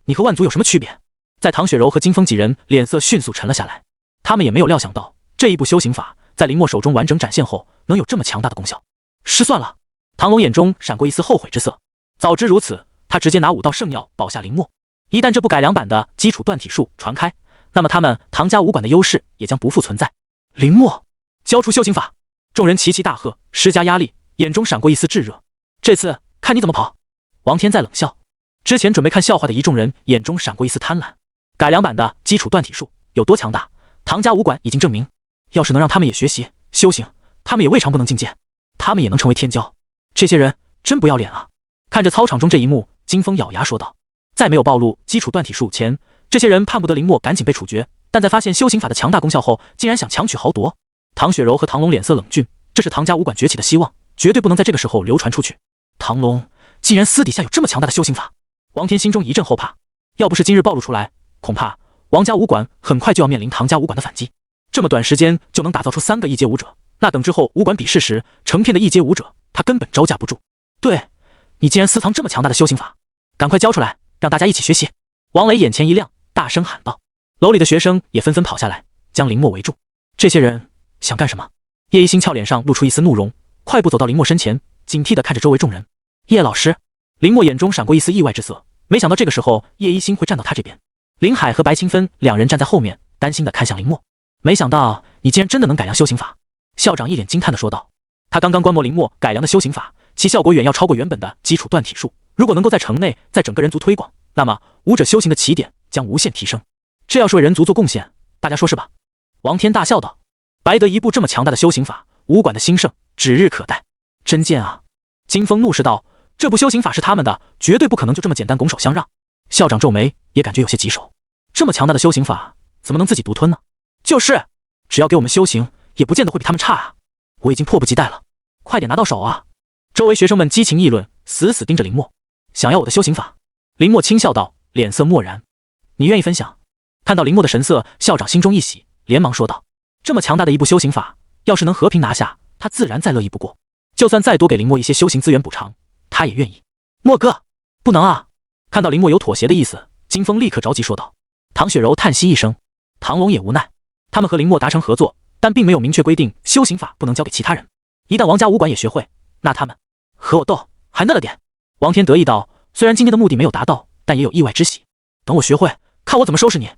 你和万族有什么区别？在唐雪柔和金风几人脸色迅速沉了下来，他们也没有料想到这一部修行法在林默手中完整展现后，能有这么强大的功效。失算了。唐龙眼中闪过一丝后悔之色，早知如此，他直接拿武道圣药保下林默。一旦这部改良版的基础断体术传开，那么他们唐家武馆的优势也将不复存在。林默，交出修行法！众人齐齐大喝，施加压力，眼中闪过一丝炙热。这次看你怎么跑！王天在冷笑。之前准备看笑话的一众人眼中闪过一丝贪婪。改良版的基础断体术有多强大，唐家武馆已经证明。要是能让他们也学习修行，他们也未尝不能进阶，他们也能成为天骄。这些人真不要脸啊！看着操场中这一幕，金风咬牙说道。在没有暴露基础断体术前，这些人盼不得林默赶紧被处决，但在发现修行法的强大功效后，竟然想强取豪夺。唐雪柔和唐龙脸色冷峻，这是唐家武馆崛起的希望，绝对不能在这个时候流传出去。唐龙竟然私底下有这么强大的修行法，王天心中一阵后怕。要不是今日暴露出来，恐怕王家武馆很快就要面临唐家武馆的反击。这么短时间就能打造出3个异阶武者，那等之后武馆比试时，成片的异阶武者，他根本招架不住。对，你竟然私藏这么强大的修行法，赶快交出来，让大家一起学习！王磊眼前一亮，大声喊道。楼里的学生也纷纷跑下来，将林默围住。这些人想干什么？叶一星俏脸上露出一丝怒容，快步走到林默身前，警惕地看着周围众人。叶老师，林默眼中闪过一丝意外之色，没想到这个时候叶一星会站到他这边。林海和白清芬两人站在后面，担心地看向林默。没想到你竟然真的能改良修行法！校长一脸惊叹地说道。他刚刚观摩林默改良的修行法，其效果远要超过原本的基础断体术。如果能够在城内，在整个人族推广，那么武者修行的起点将无限提升。这要是为人族做贡献，大家说是吧？王天大笑道。白得一部这么强大的修行法，武馆的兴盛指日可待。真贱啊！金风怒视道。这部修行法是他们的，绝对不可能就这么简单拱手相让。校长皱眉，也感觉有些棘手。这么强大的修行法，怎么能自己独吞呢？就是，只要给我们修行，也不见得会比他们差啊！我已经迫不及待了，快点拿到手啊！周围学生们激情议论，死死盯着林默。想要我的修行法？林默轻笑道，脸色漠然。你愿意分享？看到林默的神色，校长心中一喜，连忙说道。这么强大的一部修行法，要是能和平拿下，他自然再乐意不过。就算再多给林默一些修行资源补偿，他也愿意。默哥，不能啊！看到林默有妥协的意思，金风立刻着急说道。唐雪柔叹息一声，唐龙也无奈。他们和林默达成合作，但并没有明确规定修行法不能交给其他人。一旦王家武馆也学会，那他们和我斗还嫩了点。王天得意道，虽然今天的目的没有达到，但也有意外之喜。等我学会，看我怎么收拾你！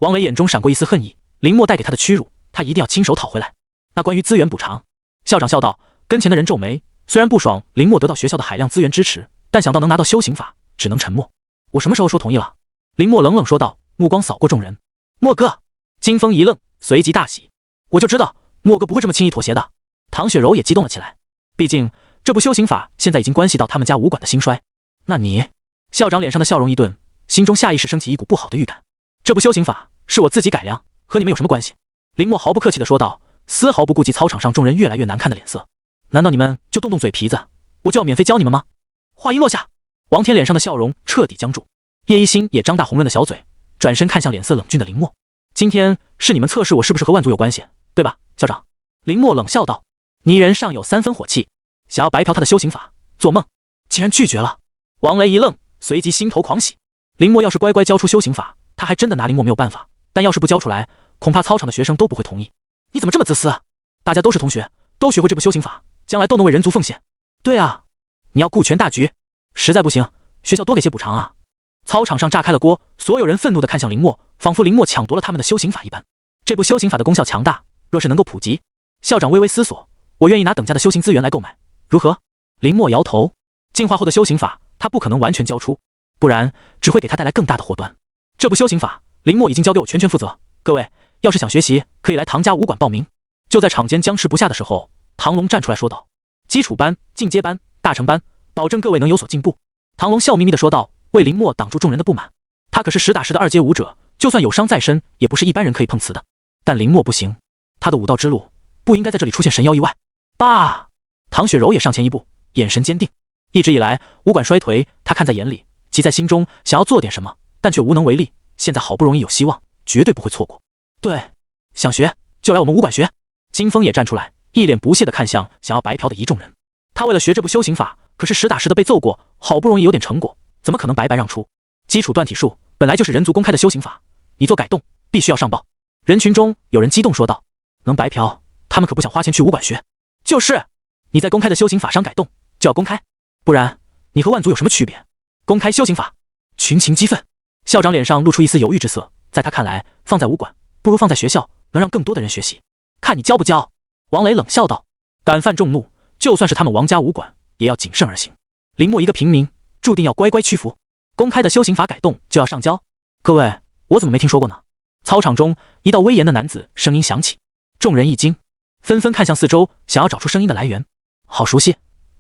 王磊眼中闪过一丝恨意，林默带给他的屈辱，他一定要亲手讨回来。那关于资源补偿，校长笑道。跟前的人皱眉，虽然不爽林默得到学校的海量资源支持，但想到能拿到修行法，只能沉默。我什么时候说同意了？林默冷冷说道，目光扫过众人。默哥！金风一愣，随即大喜。我就知道默哥不会这么轻易妥协的。唐雪柔也激动了起来，毕竟这部修行法现在已经关系到他们家武馆的兴衰。那你……校长脸上的笑容一顿，心中下意识升起一股不好的预感。这部修行法是我自己改良，和你们有什么关系？林默毫不客气地说道，丝毫不顾及操场上众人越来越难看的脸色。难道你们就动动嘴皮子，我就要免费教你们吗？话音落下，王天脸上的笑容彻底僵住。叶一星也张大红润的小嘴，转身看向脸色冷峻的林默。今天是你们测试我是不是和万族有关系，对吧，校长？林默冷笑道。泥人尚有3分火气，想要白嫖他的修行法，做梦！竟然拒绝了。王雷一愣，随即心头狂喜。林默要是乖乖交出修行法，他还真的拿林默没有办法，但要是不交出来，恐怕操场的学生都不会同意。你怎么这么自私啊？大家都是同学，都学会这部修行法，将来都能为人族奉献。对啊，你要顾全大局，实在不行，学校多给些补偿啊！操场上炸开了锅，所有人愤怒地看向林默，仿佛林默抢夺了他们的修行法一般。这部修行法的功效强大，若是能够普及，校长微微思索，我愿意拿等价的修行资源来购买，如何？林默摇头，进化后的修行法，他不可能完全交出，不然只会给他带来更大的祸端。这部修行法，林默已经交给我全权负责。各位要是想学习，可以来唐家武馆报名。就在场间僵持不下的时候，唐龙站出来说道：“基础班、进阶班、大成班，保证各位能有所进步。”唐龙笑眯眯地说道，为林默挡住众人的不满。他可是实打实的2阶武者，就算有伤在身，也不是一般人可以碰瓷的。但林默不行，他的武道之路不应该在这里出现神妖意外。爸！唐雪柔也上前一步，眼神坚定。一直以来，武馆衰颓，他看在眼里，急在心中，想要做点什么，但却无能为力。现在好不容易有希望，绝对不会错过。对，想学就来我们武馆学。金风也站出来，一脸不屑地看向想要白嫖的一众人。他为了学这部修行法，可是实打实的被揍过，好不容易有点成果，怎么可能白白让出？基础断体术本来就是人族公开的修行法，你做改动必须要上报。人群中有人激动说道：“能白嫖，他们可不想花钱去武馆学。就是，你在公开的修行法上改动，就要公开，不然你和万族有什么区别？公开修行法！”群情激愤，校长脸上露出一丝犹豫之色。在他看来，放在武馆不如放在学校，能让更多的人学习。看你教不教？王磊冷笑道。敢犯众怒，就算是他们王家武馆，也要谨慎而行。林默一个平民，注定要乖乖屈服。公开的修行法改动就要上交？各位，我怎么没听说过呢？操场中，一道威严的男子声音响起，众人一惊，纷纷看向四周，想要找出声音的来源。好熟悉，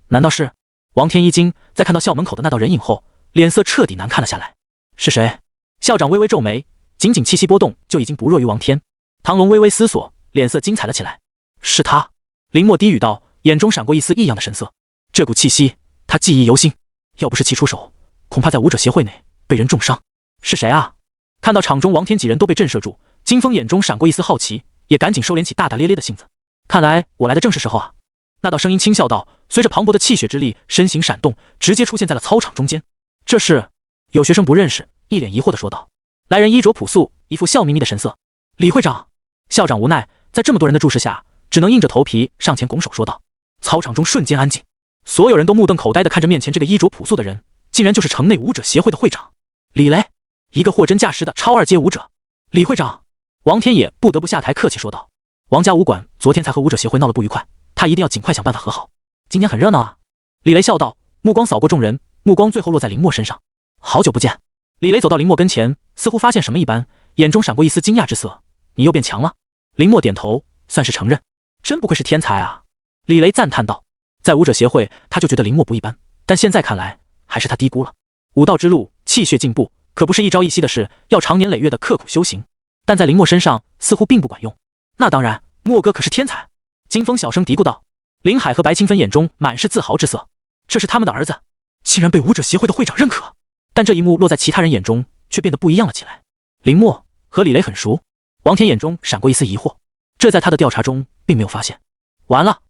难道是……王天一惊，在看到校门口的那道人影后，脸色彻底难看了下来。是谁？校长微微皱眉，仅仅气息波动就已经不弱于王天。唐龙微微思索，脸色精彩了起来。是他。林默低语道，眼中闪过一丝异样的神色。这股气息，他记忆犹新。要不是其出手，恐怕在武者协会内被人重伤。是谁啊？看到场中王天几人都被震慑住，金风眼中闪过一丝好奇，也赶紧收敛起大大咧咧的性子。看来我来的正是时候啊！那道声音轻笑道，随着磅礴的气血之力，身形闪动，直接出现在了操场中间。这是……有学生不认识，一脸疑惑地说道。来人衣着朴素，一副笑眯眯的神色。李会长。校长无奈，在这么多人的注视下，只能硬着头皮上前拱手说道。操场中瞬间安静，所有人都目瞪口呆地看着面前这个衣着朴素的人，竟然就是城内武者协会的会长李雷，一个货真价实的超2阶武者。李会长，王天野不得不下台客气说道。王家武馆昨天才和武者协会闹了不愉快，他一定要尽快想办法和好。今天很热闹啊！李雷笑道，目光扫过众人，目光最后落在林默身上。好久不见。李雷走到林默跟前，似乎发现什么一般，眼中闪过一丝惊讶之色。你又变强了？林默点头，算是承认。真不愧是天才啊！李雷赞叹道。在武者协会，他就觉得林默不一般，但现在看来，还是他低估了。武道之路，气血进步，可不是一朝一夕的事，要长年累月的刻苦修行。但在林默身上，似乎并不管用。那当然，默哥可是天才。金风小声嘀咕道。林海和白清芬眼中满是自豪之色，这是他们的儿子，竟然被武者协会的会长认可。但这一幕落在其他人眼中，却变得不一样了起来。林默和李雷很熟，王天眼中闪过一丝疑惑，这在他的调查中并没有发现。完了，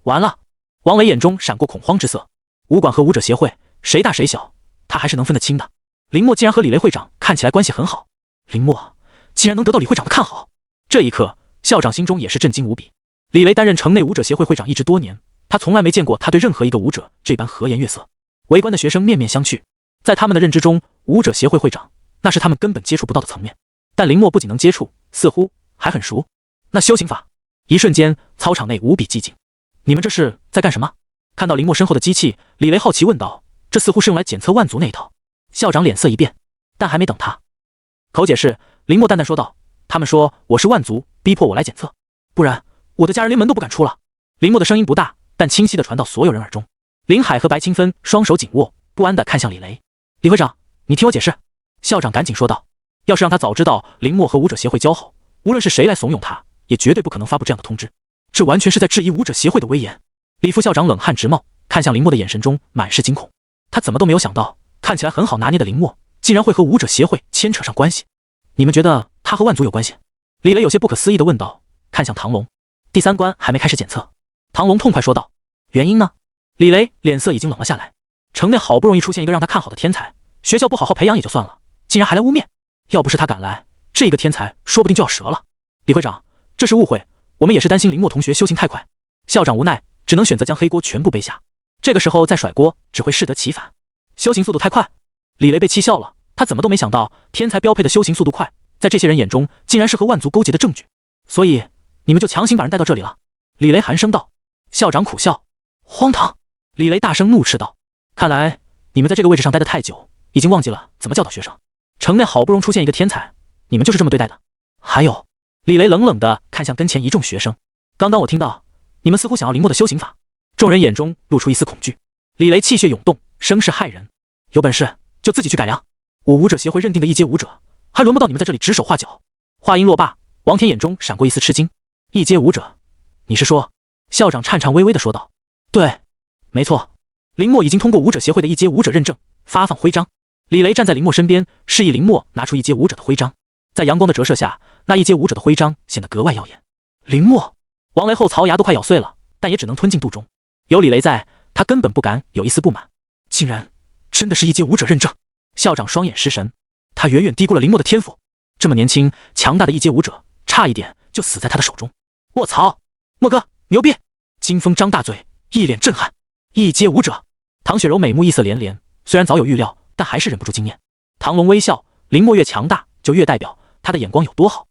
完了！王伟眼中闪过恐慌之色。武馆和武者协会，谁大谁小，他还是能分得清的。林默竟然和李雷会长看起来关系很好，林默竟然能得到李会长的看好。这一刻，校长心中也是震惊无比。李雷担任城内武者协会会长一职多年，他从来没见过他对任何一个武者这般和颜悦色。围观的学生面面相觑，在他们的认知中，武者协会会长那是他们根本接触不到的层面。但林默不仅能接触，似乎还很熟。那修行法，一瞬间，操场内无比寂静。你们这是在干什么？看到林默身后的机器，李雷好奇问道。这似乎是用来检测万族那一套。校长脸色一变，但还没等他口解释，林默淡淡说道：他们说我是万族，逼迫我来检测，不然我的家人连门都不敢出了。林默的声音不大，但清晰地传到所有人耳中。林海和白清芬双手紧握，不安地看向李雷。李会长，你听我解释。校长赶紧说道。要是让他早知道林默和武者协会交好，无论是谁来怂恿他，也绝对不可能发布这样的通知。这完全是在质疑武者协会的威严。李副校长冷汗直冒，看向林默的眼神中满是惊恐。他怎么都没有想到，看起来很好拿捏的林默，竟然会和武者协会牵扯上关系。你们觉得他和万族有关系？李雷有些不可思议地问道，看向唐龙。第3关还没开始检测。唐龙痛快说道。原因呢？李雷脸色已经冷了下来。城内好不容易出现一个让他看好的天才，学校不好好培养也就算了，竟然还来污蔑。要不是他敢来，这个天才说不定就要折了。李会长，这是误会，我们也是担心林默同学修行太快。校长无奈，只能选择将黑锅全部背下。这个时候再甩锅，只会适得其反。修行速度太快。李雷被气笑了，他怎么都没想到，天才标配的修行速度快，在这些人眼中竟然是和万族勾结的证据。所以你们就强行把人带到这里了？李雷寒声道。校长苦笑。荒唐！李雷大声怒斥道。看来你们在这个位置上待得太久，已经忘记了怎么教导学生。城内好不容易出现一个天才，你们就是这么对待的？还有，李雷冷冷地看向跟前一众学生，刚刚我听到你们似乎想要林墨的修行法。众人眼中露出一丝恐惧。李雷气血涌动，声势骇人，有本事就自己去改良，我武者协会认定的一阶武者，还轮不到你们在这里指手画脚。话音落罢，王天眼中闪过一丝吃惊。一阶武者，你是说？校长颤颤巍巍地说道。对，没错，林墨已经通过武者协会的一阶武者认证，发放徽章。李雷站在林墨身边，示意林墨拿出一阶武者的徽章。在阳光的折射下，那一阶武者的徽章显得格外耀眼。林墨，王雷后槽牙都快咬碎了，但也只能吞进肚中。有李雷在，他根本不敢有一丝不满。竟然真的是一阶武者认证！校长双眼失神，他远远低估了林墨的天赋。这么年轻强大的一阶武者，差一点就死在他的手中。卧槽，墨哥牛逼！金风张大嘴，一脸震撼。一阶武者！唐雪柔美目异色连连，虽然早有预料，但还是忍不住惊艳。唐龙微笑，林墨越强大，就越代表他的眼光有多好。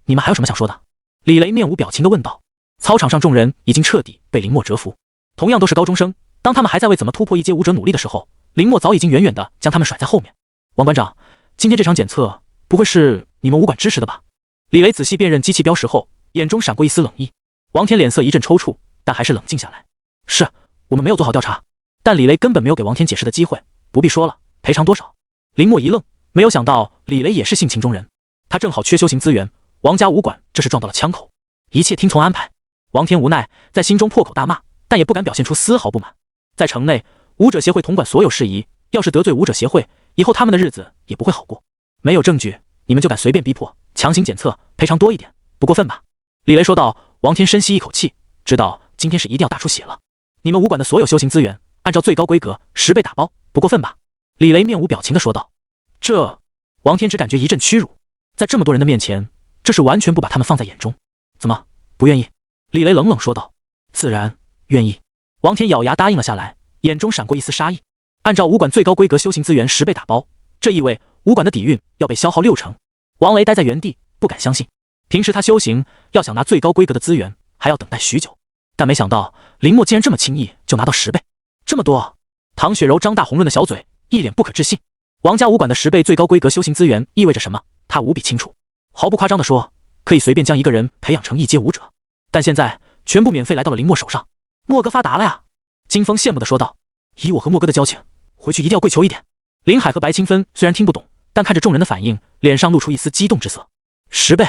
你们还有什么想说的？李雷面无表情地问道。操场上众人已经彻底被林墨折服，同样都是高中生，当他们还在为怎么突破一阶武者努力的时候，林墨早已经远远地将他们甩在后面。王馆长，今天这场检测不会是你们武馆支持的吧？李雷仔细辨认机器标识后，眼中闪过一丝冷意。王天脸色一阵抽搐，但还是冷静下来。是我们没有做好调查。但李雷根本没有给王天解释的机会。不必说了，赔偿多少？林墨一愣，没有想到李雷也是性情中人。他正好缺修行资源，王家武馆这是撞到了枪口，一切听从安排。王天无奈，在心中破口大骂，但也不敢表现出丝毫不满。在城内，武者协会统管所有事宜，要是得罪武者协会，以后他们的日子也不会好过。没有证据，你们就敢随便逼迫，强行检测，赔偿多一点，不过分吧？李雷说道。王天深吸一口气，知道今天是一定要大出血了。你们武馆的所有修行资源，按照最高规格10倍打包，不过分吧？李雷面无表情地说道。这……王天只感觉一阵屈辱，在这么多人的面前，这是完全不把他们放在眼中。怎么不愿意？李雷冷冷说道。自然愿意。王天咬牙答应了下来，眼中闪过一丝杀意。按照武馆最高规格修行资源10倍打包，这意味武馆的底蕴要被消耗60%。王雷待在原地，不敢相信。平时他修行要想拿最高规格的资源，还要等待许久，但没想到林墨竟然这么轻易就拿到10倍，这么多！唐雪柔张大红润的小嘴，一脸不可置信。王家武馆的10倍最高规格修行资源意味着什么？他无比清楚。毫不夸张地说，可以随便将一个人培养成一阶武者，但现在全部免费来到了林墨手上。墨哥发达了呀！金风羡慕地说道。以我和墨哥的交情，回去一定要跪求一点。林海和白清芬虽然听不懂，但看着众人的反应，脸上露出一丝激动之色。10倍！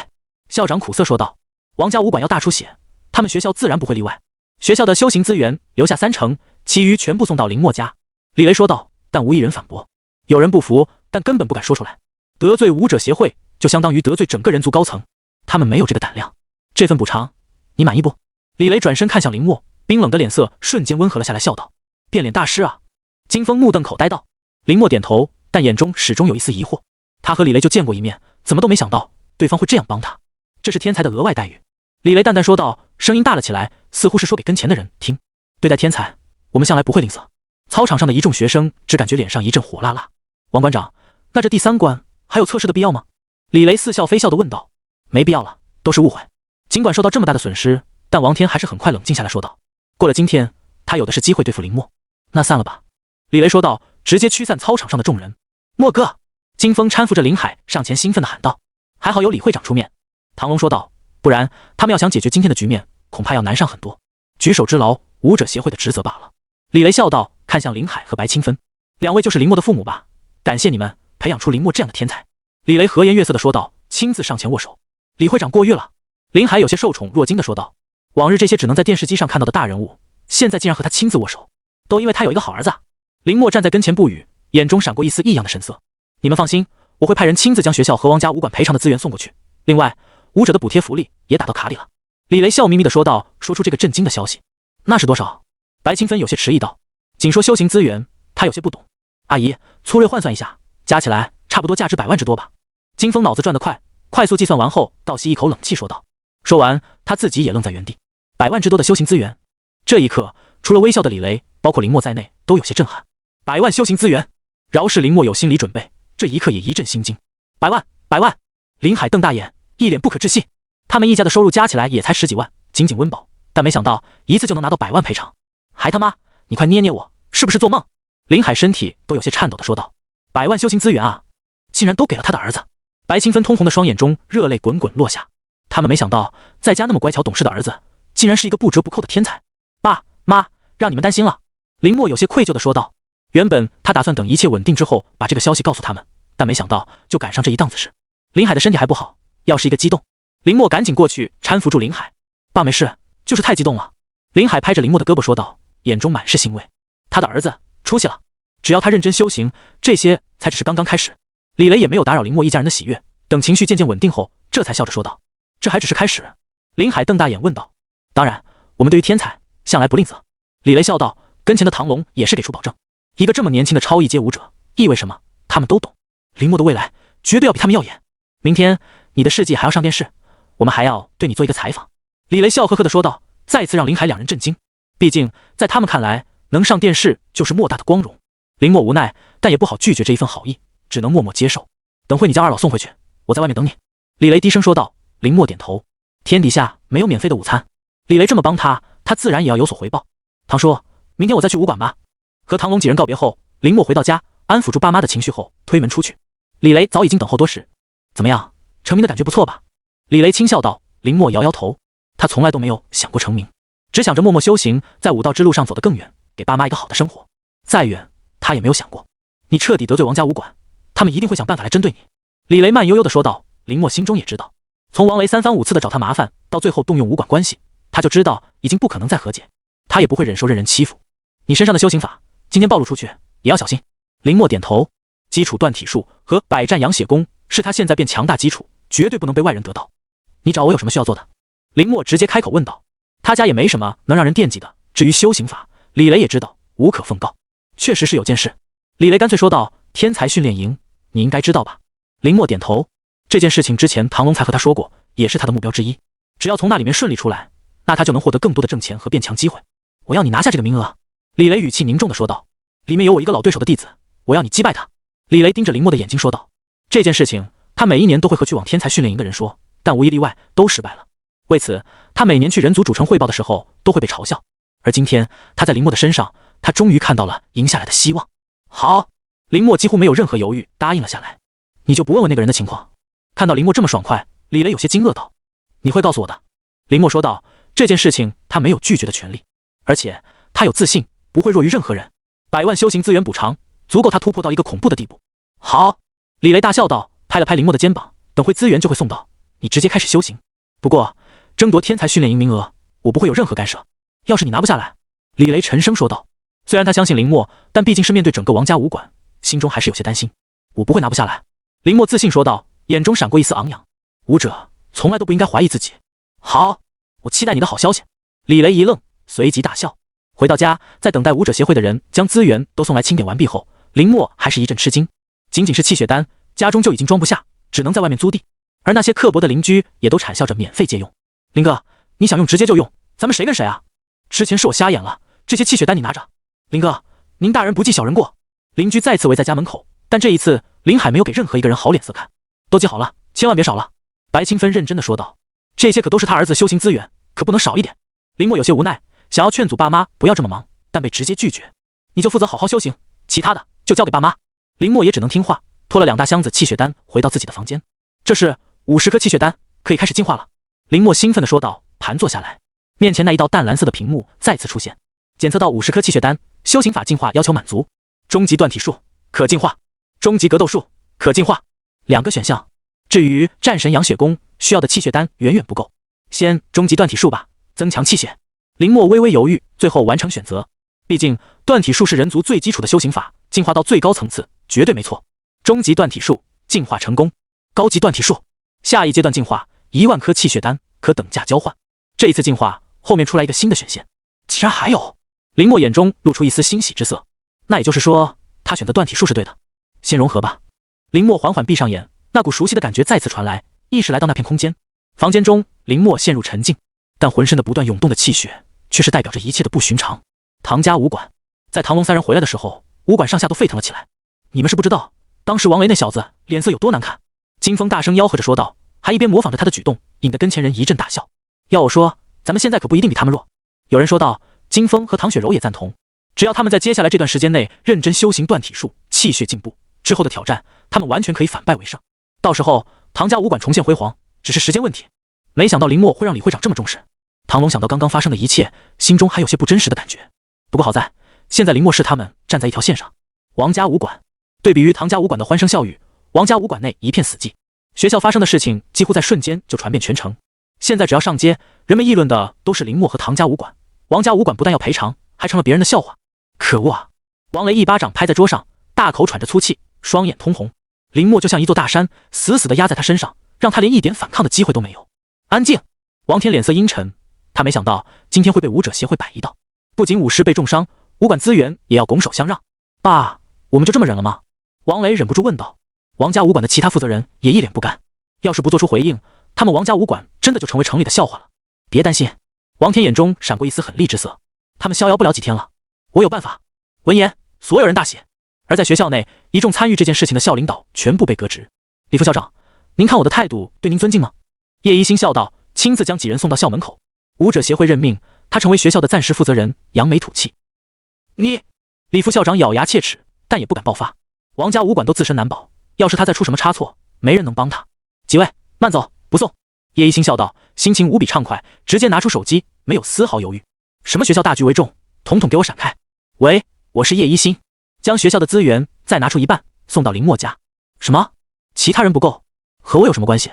校长苦涩说道。王家武馆要大出血，他们学校自然不会例外。学校的修行资源留下30%，其余全部送到林墨家。李雷说道，但无一人反驳。有人不服，但根本不敢说出来。得罪武者协会，就相当于得罪整个人族高层，他们没有这个胆量。这份补偿，你满意不？李雷转身看向林墨，冰冷的脸色瞬间温和了下来，笑道：变脸大师啊！金风目瞪口呆道。林墨点头，但眼中始终有一丝疑惑。他和李雷就见过一面，怎么都没想到对方会这样帮他。这是天才的额外待遇。李雷淡淡说道，声音大了起来，似乎是说给跟前的人听。对待天才，我们向来不会吝啬。操场上的一众学生只感觉脸上一阵火辣辣。王馆长，那这第3关还有测试的必要吗？李雷似笑非笑地问道。没必要了，都是误会。尽管受到这么大的损失，但王天还是很快冷静下来说道，过了今天，他有的是机会对付林墨。那散了吧。李雷说道，直接驱散操场上的众人。墨哥！金风搀扶着林海上前兴奋地喊道。还好有李会长出面。唐龙说道，不然他们要想解决今天的局面，恐怕要难上很多。举手之劳，武者协会的职责罢了。李雷笑道，看向林海和白清芬，两位就是林墨的父母吧？感谢你们培养出林墨这样的天才。李雷和颜悦色地说道，亲自上前握手。李会长过誉了。林海有些受宠若惊地说道，往日这些只能在电视机上看到的大人物，现在竟然和他亲自握手，都因为他有一个好儿子。林墨站在跟前不语，眼中闪过一丝异样的神色。你们放心，我会派人亲自将学校和王家武馆赔偿的资源送过去。另外，武者的补贴福利也打到卡里了。李雷笑眯眯地说道，说出这个震惊的消息。那是多少？白清芬有些迟疑道。仅说修行资源，他有些不懂。阿姨，粗略换算一下，加起来差不多价值100万之多吧。金风脑子转得快，快速计算完后，倒吸一口冷气说道。说完，他自己也愣在原地。100万之多的修行资源。这一刻，除了微笑的李雷，包括林墨在内，都有些震撼。100万修行资源，饶是林墨有心理准备，这一刻也一阵心惊。100万，100万！林海瞪大眼，一脸不可置信。他们一家的收入加起来也才10几万，仅仅温饱，但没想到一次就能拿到100万赔偿。还他妈，你快捏捏我，是不是做梦？林海身体都有些颤抖的说道：“100万修行资源啊，竟然都给了他的儿子。”白清芬通红的双眼中热泪滚滚落下。他们没想到，在家那么乖巧懂事的儿子，竟然是一个不折不扣的天才。爸妈，让你们担心了。林默有些愧疚的说道。原本他打算等一切稳定之后把这个消息告诉他们，但没想到就赶上这一档子事。林海的身体还不好，要是一个激动，林默赶紧过去搀扶住林海。爸没事，就是太激动了。林海拍着林默的胳膊说道，眼中满是欣慰。他的儿子出息了，只要他认真修行，这些才只是刚刚开始。李雷也没有打扰林默一家人的喜悦，等情绪渐渐稳定后，这才笑着说道，这还只是开始。林海瞪大眼问道，当然，我们对于天才向来不吝啬。李雷笑道，跟前的唐龙也是给出保证，一个这么年轻的超异阶武者意味什么，他们都懂。林默的未来绝对要比他们耀眼。明天你的事迹还要上电视，我们还要对你做一个采访。李雷笑呵呵地说道，再次让林海两人震惊。毕竟在他们看来，能上电视就是莫大的光荣。林默无奈，但也不好拒绝这一份好意，只能默默接受。等会你将二老送回去，我在外面等你。李雷低声说道。林默点头。天底下没有免费的午餐，李雷这么帮他，他自然也要有所回报。唐叔，明天我再去武馆吧。和唐龙几人告别后，林默回到家，安抚住爸妈的情绪后，推门出去。李雷早已经等候多时。怎么样，成名的感觉不错吧？李雷轻笑道。林默摇摇头，他从来都没有想过成名，只想着默默修行，在武道之路上走得更远，给爸妈一个好的生活。再远，他也没有想过。你彻底得罪王家武馆，他们一定会想办法来针对你。李雷慢悠悠地说道。林默心中也知道，从王雷三番五次的找他麻烦，到最后动用武馆关系，他就知道已经不可能再和解，他也不会忍受任人欺负。你身上的修行法，今天暴露出去，也要小心。林默点头，基础断体术和百战养血功是他现在变强大基础，绝对不能被外人得到。你找我有什么需要做的？林默直接开口问道。他家也没什么能让人惦记的，至于修行法，李雷也知道，无可奉告。确实是有件事，李雷干脆说道，天才训练营，你应该知道吧？林默点头。这件事情之前唐龙才和他说过，也是他的目标之一。只要从那里面顺利出来，那他就能获得更多的挣钱和变强机会。我要你拿下这个名额。李雷语气凝重地说道。里面有我一个老对手的弟子，我要你击败他。李雷盯着林默的眼睛说道。这件事情他每一年都会和去往天才训练营的人说，但无一例外都失败了。为此他每年去人族主城汇报的时候都会被嘲笑。而今天他在林默的身上，他终于看到了赢下来的希望。好，林默几乎没有任何犹豫答应了下来。你就不问问那个人的情况？看到林默这么爽快，李雷有些惊愕道，你会告诉我的。林默说道，这件事情他没有拒绝的权利，而且他有自信不会弱于任何人。100万修行资源补偿足够他突破到一个恐怖的地步。好，李雷大笑道，拍了拍林默的肩膀，等会资源就会送到，你直接开始修行。不过争夺天才训练营名额，我不会有任何干涉。要是你拿不下来，李雷沉声说道。虽然他相信林默，但毕竟是面对整个王家武馆，心中还是有些担心。我不会拿不下来。林默自信说道，眼中闪过一丝昂扬。武者从来都不应该怀疑自己。好，我期待你的好消息。李雷一愣，随即大笑。回到家，在等待武者协会的人将资源都送来清点完毕后，林默还是一阵吃惊。仅仅是气血丹，家中就已经装不下，只能在外面租地。而那些刻薄的邻居也都惨笑着免费借用。林哥，你想用直接就用，咱们谁跟谁啊？之前是我瞎眼了，这些气血丹你拿着。林哥，您大人不计小人过。邻居再次围在家门口，但这一次林海没有给任何一个人好脸色看。都记好了，千万别少了。白清芬认真的说道。这些可都是他儿子修行资源，可不能少一点。林默有些无奈，想要劝阻爸妈不要这么忙，但被直接拒绝。你就负责好好修行，其他的就交给爸妈。林默也只能听话，拖了2大箱子气血丹回到自己的房间。这是50颗气血丹，可以开始进化了。林默兴奋地说道，盘坐下来，面前那一道淡蓝色的屏幕再次出现，检测到50颗气血丹，修行法进化要求满足，终极断体术可进化，终极格斗术可进化，2个选项。至于战神养血功，需要的气血丹远远不够，先终极断体术吧，增强气血。林默微微犹豫，最后完成选择。毕竟断体术是人族最基础的修行法，进化到最高层次绝对没错。终极断体术进化成功，高级断体术下一阶段进化1万颗气血丹可等价交换。这一次进化后面出来一个新的选项，竟然还有。林默眼中露出一丝欣喜之色，那也就是说他选择断体术是对的。先融合吧。林默缓缓闭上眼，那股熟悉的感觉再次传来，意识来到那片空间。房间中林默陷入沉静，但浑身的不断涌动的气血却是代表着一切的不寻常。唐家武馆，在唐龙3人回来的时候，武馆上下都沸腾了起来。你们是不知道当时王雷那小子脸色有多难看。金风大声吆喝着说道，还一边模仿着他的举动，引得跟前人一阵大笑。要我说，咱们现在可不一定比他们弱。有人说道，金风和唐雪柔也赞同。只要他们在接下来这段时间内认真修行断体术，气血进步，之后的挑战，他们完全可以反败为胜。到时候唐家武馆重现辉煌，只是时间问题。没想到林墨会让李会长这么重视。唐龙想到刚刚发生的一切，心中还有些不真实的感觉。不过好在，现在林墨是他们站在一条线上。王家武馆对比于唐家武馆的欢声笑语，王家武馆内一片死寂。学校发生的事情几乎在瞬间就传遍全城。现在只要上街，人们议论的都是林墨和唐家武馆。王家武馆不但要赔偿，还成了别人的笑话。可恶啊！王雷一巴掌拍在桌上，大口喘着粗气，双眼通红。林墨就像一座大山，死死地压在他身上，让他连一点反抗的机会都没有。安静！王天脸色阴沉，他没想到今天会被武者协会摆一道，不仅武师被重伤，武馆资源也要拱手相让。爸，我们就这么忍了吗？王雷忍不住问道。王家武馆的其他负责人也一脸不甘，要是不做出回应，他们王家武馆真的就成为城里的笑话了。别担心，王天眼中闪过一丝狠厉之色，他们逍遥不了几天了，我有办法。闻言，所有人大喜。而在学校内，一众参与这件事情的校领导全部被革职。李副校长，您看我的态度对您尊敬吗？叶一新笑道，亲自将几人送到校门口。武者协会任命他成为学校的暂时负责人，扬眉吐气。你，李副校长咬牙切齿，但也不敢爆发。王家武馆都自身难保，要是他再出什么差错，没人能帮他。几位慢走，不送。叶一新笑道，心情无比畅快，直接拿出手机，没有丝毫犹豫。什么学校大局为重，统统给我闪开。喂，我是叶一新，将学校的资源再拿出一半送到林墨家。什么？其他人不够，和我有什么关系？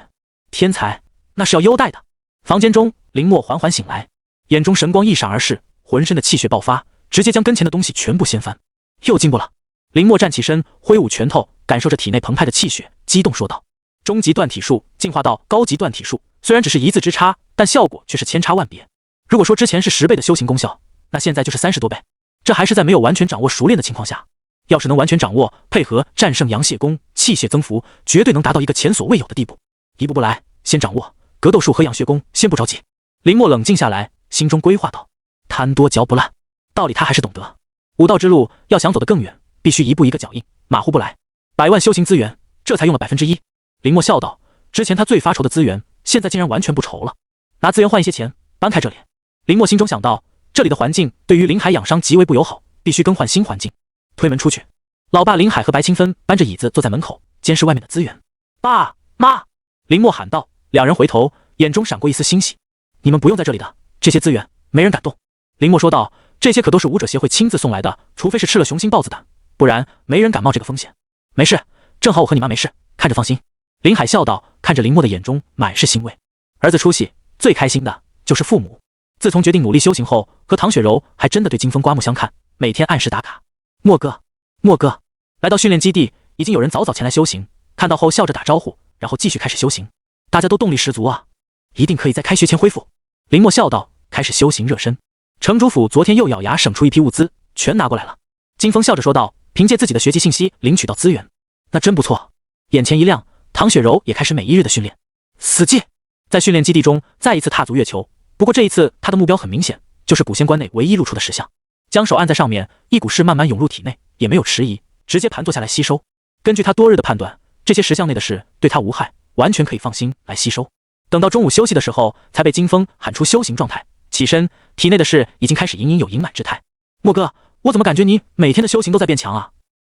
天才，那是要优待的。房间中，林墨缓缓醒来，眼中神光一闪而逝，浑身的气血爆发，直接将跟前的东西全部掀翻。又进步了。林墨站起身，挥舞拳头，感受着体内澎湃的气血，激动说道：终极断体术进化到高级断体术，虽然只是一字之差，但效果却是千差万别。如果说之前是10倍的修行功效，那现在就是30多倍。这还是在没有完全掌握熟练的情况下，要是能完全掌握，配合战胜阳血功，气血增幅，绝对能达到一个前所未有的地步。一步步来，先掌握格斗术和养血功，先不着急。林墨冷静下来，心中规划道：贪多嚼不烂，道理他还是懂得。武道之路要想走得更远，必须一步一个脚印，马虎不来。100万修行资源，这才用了1%。林墨笑道：之前他最发愁的资源，现在竟然完全不愁了。拿资源换一些钱，搬开这里。林墨心中想到，这里的环境对于林海养伤极为不友好，必须更换新环境。推门出去，老爸林海和白清芬搬着椅子坐在门口，监视外面的资源。爸妈，林墨喊道。两人回头，眼中闪过一丝欣喜。你们不用在这里的，这些资源没人敢动。林墨说道，这些可都是武者协会亲自送来的，除非是吃了雄心豹子胆，不然没人敢冒这个风险。没事，正好我和你妈没事，看着放心。林海笑道，看着林墨的眼中满是欣慰。儿子出息，最开心的就是父母。自从决定努力修行后，和唐雪柔还真的对金峰刮目相看，每天按时打卡。墨哥，墨哥。来到训练基地，已经有人早早前来修行，看到后笑着打招呼，然后继续开始修行。大家都动力十足啊，一定可以在开学前恢复。林墨笑道，开始修行热身。城主府昨天又咬牙省出一批物资，全拿过来了。金峰笑着说道，凭借自己的学籍信息领取到资源，那真不错。眼前一亮，唐雪柔也开始每一日的训练。死寂，在训练基地中再一次踏足月球，不过这一次他的目标很明显，就是古仙关内唯一露出的石像。将手按在上面，一股势慢慢涌入体内，也没有迟疑，直接盘坐下来吸收。根据他多日的判断，这些石像内的事对他无害，完全可以放心来吸收。等到中午休息的时候，才被金峰喊出修行状态，起身，体内的事已经开始隐隐有盈满之态。墨哥，我怎么感觉你每天的修行都在变强啊？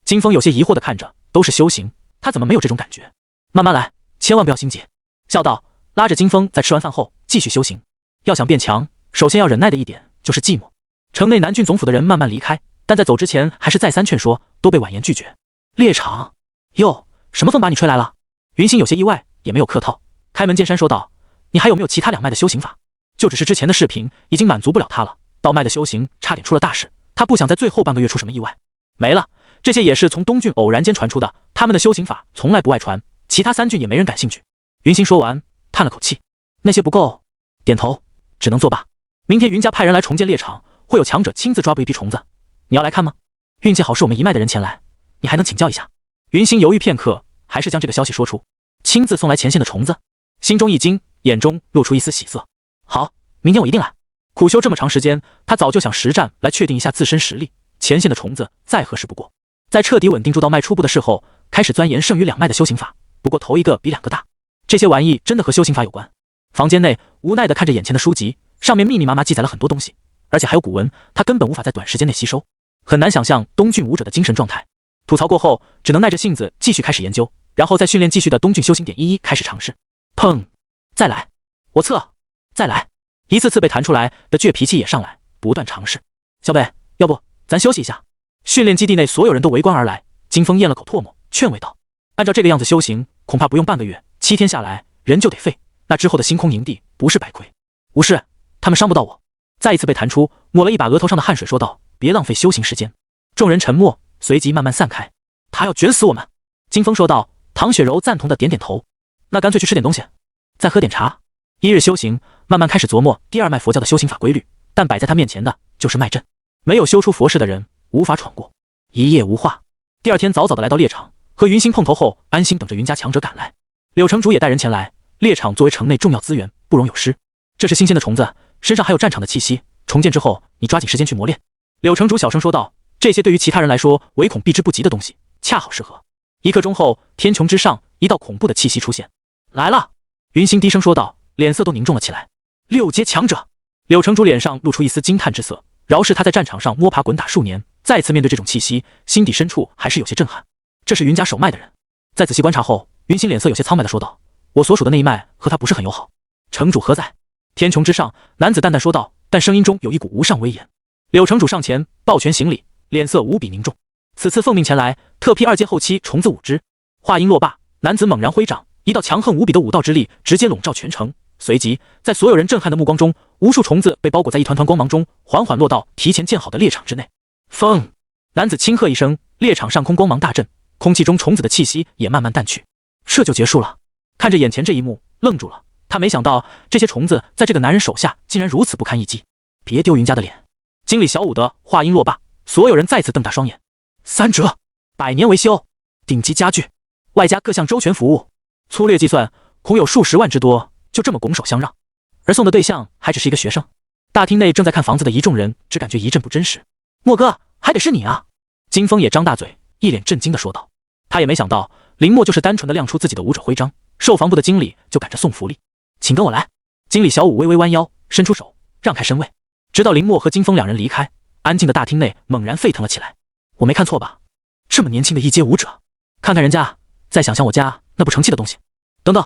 金峰有些疑惑地看着，都是修行，他怎么没有这种感觉？慢慢来，千万不要心急。笑道，拉着金峰在吃完饭后继续修行。要想变强，首先要忍耐的一点就是寂寞。城内南郡总府的人慢慢离开，但在走之前还是再三劝说，都被婉言拒绝。猎场，哟，什么风把你吹来了？云星有些意外，也没有客套，开门见山说道，你还有没有其他2脉的修行法？就只是之前的视频已经满足不了他了，道脉的修行差点出了大事，他不想在最后半个月出什么意外。没了，这些也是从东郡偶然间传出的，他们的修行法从来不外传，其他3郡也没人感兴趣。云星说完，叹了口气，那些不够，点头，只能作罢。明天云家派人来重建猎场，会有强者亲自抓捕一批虫子，你要来看吗？运气好是我们一脉的人前来，你还能请教一下。云星犹豫片刻，还是将这个消息说出，亲自送来前线的虫子，心中一惊，眼中露出一丝喜色。好，明天我一定来。苦修这么长时间，他早就想实战来确定一下自身实力，前线的虫子再合适不过。在彻底稳定住道脉初步的事后，开始钻研剩余2脉的修行法，不过头一个比2个大。这些玩意真的和修行法有关。房间内无奈地看着眼前的书籍，上面密密麻麻记载了很多东西，而且还有古文，他根本无法在短时间内吸收。很难想象东郡武者的精神状态。吐槽过后，只能耐着性子继续开始研究，然后再训练继续的东郡修行点一一开始尝试。砰！再来！我测！再来！一次次被弹出来的倔脾气也上来，不断尝试。小北，要不咱休息一下？训练基地内所有人都围观而来。金风咽了口唾沫，劝慰道：“按照这个样子修行，恐怕不用半个月，7天下来人就得废。那之后的星空营地不是白亏。”无事，他们伤不到我。再一次被弹出，抹了一把额头上的汗水，说道：“别浪费修行时间。”众人沉默，随即慢慢散开。他要卷死我们！金风说道。唐雪柔赞同的点点头。那干脆去吃点东西，再喝点茶。一日修行，慢慢开始琢磨第二脉佛教的修行法规律，但摆在他面前的就是脉阵，没有修出佛事的人无法闯过。一夜无话。第二天早早的来到猎场，和云星碰头后，安心等着云家强者赶来。柳城主也带人前来。猎场作为城内重要资源，不容有失。这是新鲜的虫子，身上还有战场的气息，重建之后，你抓紧时间去磨练。柳城主小声说道。这些对于其他人来说唯恐避之不及的东西，恰好适合。1刻钟后，天穹之上一道恐怖的气息出现。来了！云星低声说道，脸色都凝重了起来。6阶强者！柳城主脸上露出一丝惊叹之色。饶是他在战场上摸爬滚打数年，再次面对这种气息，心底深处还是有些震撼。这是云家首脉的人。在仔细观察后，云星脸色有些苍白的说道：“我所属的那一脉和他不是很友好。”城主何在？天穹之上，男子淡淡说道，但声音中有一股无上威严。柳城主上前抱拳行礼，脸色无比凝重。此次奉命前来，特批2阶后期虫子5只。话音落罢，男子猛然挥掌，一道强横无比的武道之力直接笼罩全城。随即，在所有人震撼的目光中，无数虫子被包裹在一团团光芒中，缓缓落到提前建好的猎场之内。风！男子轻喝一声，猎场上空光芒大震，空气中虫子的气息也慢慢淡去。这就结束了。看着眼前这一幕，愣住了。他没想到这些虫子在这个男人手下竟然如此不堪一击。别丢云家的脸！经理小武的话音落罢，所有人再次瞪大双眼。3折，100年维修，顶级家具，外加各项周全服务，粗略计算，恐有数十万之多，就这么拱手相让。而送的对象还只是一个学生。大厅内正在看房子的一众人只感觉一阵不真实。莫哥，还得是你啊！金风也张大嘴，一脸震惊地说道。他也没想到林默就是单纯的亮出自己的武者徽章，售房部的经理就赶着送福利。请跟我来。经理小武微微弯腰，伸出手让开身位。直到林默和金风2人离开，安静的大厅内猛然沸腾了起来。我没看错吧？这么年轻的1阶武者，看看人家，再想想我家那不成器的东西。等等，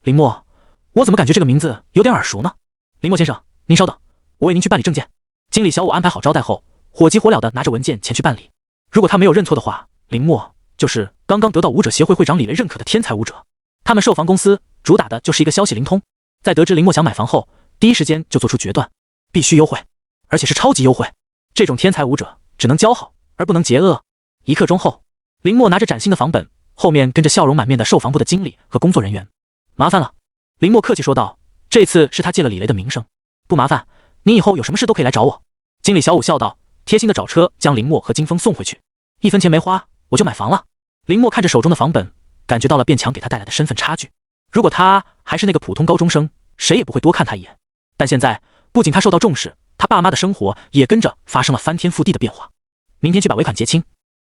林默，我怎么感觉这个名字有点耳熟呢？林默先生，您稍等，我为您去办理证件。经理小武安排好招待后，火急火燎地拿着文件前去办理。如果他没有认错的话，林默就是刚刚得到武者协会会长李雷认可的天才武者。他们售房公司主打的就是一个消息灵通，在得知林默想买房后，第一时间就做出决断，必须优惠，而且是超级优惠。这种天才武者只能交好，而不能结恶。1刻钟后，林默拿着崭新的房本，后面跟着笑容满面的售房部的经理和工作人员。麻烦了，林默客气说道，这次是他借了李雷的名声。不麻烦，您以后有什么事都可以来找我。经理小武笑道，贴心的找车将林默和金风送回去。1分钱没花，我就买房了。林默看着手中的房本，感觉到了变强给他带来的身份差距。如果他还是那个普通高中生，谁也不会多看他一眼。但现在，不仅他受到重视，他爸妈的生活也跟着发生了翻天覆地的变化。明天去把尾款结清。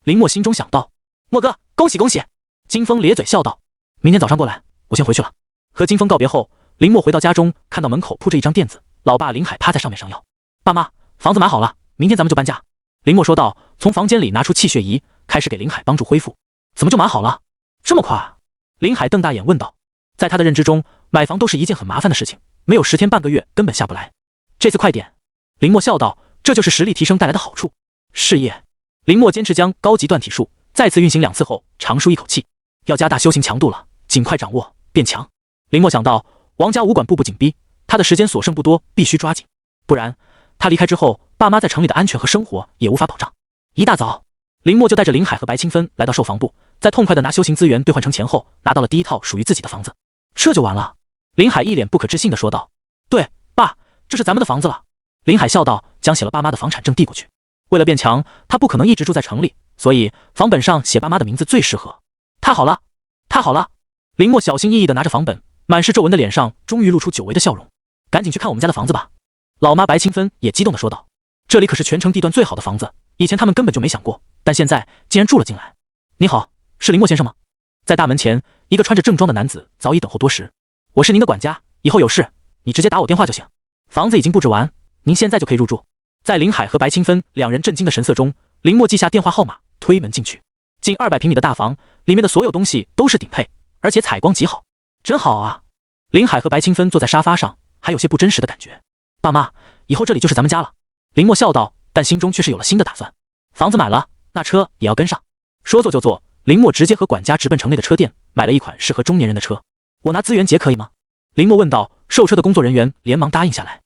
林默心中想到。默哥，恭喜恭喜！金风咧嘴笑道。明天早上过来，我先回去了。和金风告别后，林默回到家中，看到门口铺着一张垫子，老爸林海趴在上面上药。爸妈，房子买好了，明天咱们就搬家。林默说道，从房间里拿出气血仪，开始给林海帮助恢复。怎么就买好了？这么快？林海瞪大眼问道。在他的认知中，买房都是一件很麻烦的事情，没有10天半个月根本下不来。这次快点！林默笑道，这就是实力提升带来的好处。事业。林默坚持将高级断体术再次运行2次后，长舒一口气，要加大修行强度了，尽快掌握变强。林默想到王家武馆步步紧逼，他的时间所剩不多，必须抓紧，不然他离开之后，爸妈在城里的安全和生活也无法保障。一大早，林默就带着林海和白清芬来到售房部，在痛快的拿修行资源兑换成钱后，拿到了第一套属于自己的房子。这就完了？林海一脸不可置信地说道。对，爸，这是咱们的房子了。林海笑道，将写了爸妈的房产证递过去。为了变强，他不可能一直住在城里，所以房本上写爸妈的名字最适合。太好了，太好了！林默小心翼翼地拿着房本，满是皱纹的脸上终于露出久违的笑容。赶紧去看我们家的房子吧！老妈白清芬也激动地说道。这里可是全城地段最好的房子，以前他们根本就没想过，但现在竟然住了进来。你好，是林默先生吗？在大门前，一个穿着正装的男子早已等候多时。我是您的管家，以后有事你直接打我电话就行。房子已经布置完，您现在就可以入住。在林海和白清芬2人震惊的神色中，林默记下电话号码，推门进去。近200平米的大房，里面的所有东西都是顶配，而且采光极好，真好啊！林海和白清芬坐在沙发上，还有些不真实的感觉。爸妈，以后这里就是咱们家了。林默笑道，但心中却是有了新的打算。房子买了，那车也要跟上。说做就做，林默直接和管家直奔城内的车店，买了一款适合中年人的车。我拿资源结可以吗？林默问道。售车的工作人员连忙答应下来。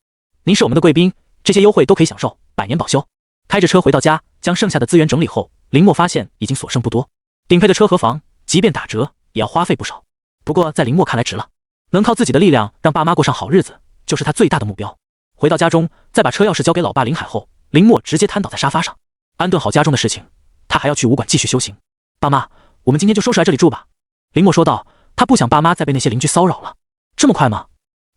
您是我们的贵宾，这些优惠都可以享受，100年保修。开着车回到家，将剩下的资源整理后，林默发现已经所剩不多。顶配的车和房，即便打折也要花费不少。不过在林默看来值了，能靠自己的力量让爸妈过上好日子，就是他最大的目标。回到家中，再把车钥匙交给老爸林海后，林默直接瘫倒在沙发上，安顿好家中的事情，他还要去武馆继续修行。爸妈，我们今天就收拾来这里住吧。林默说道，他不想爸妈再被那些邻居骚扰了。这么快吗？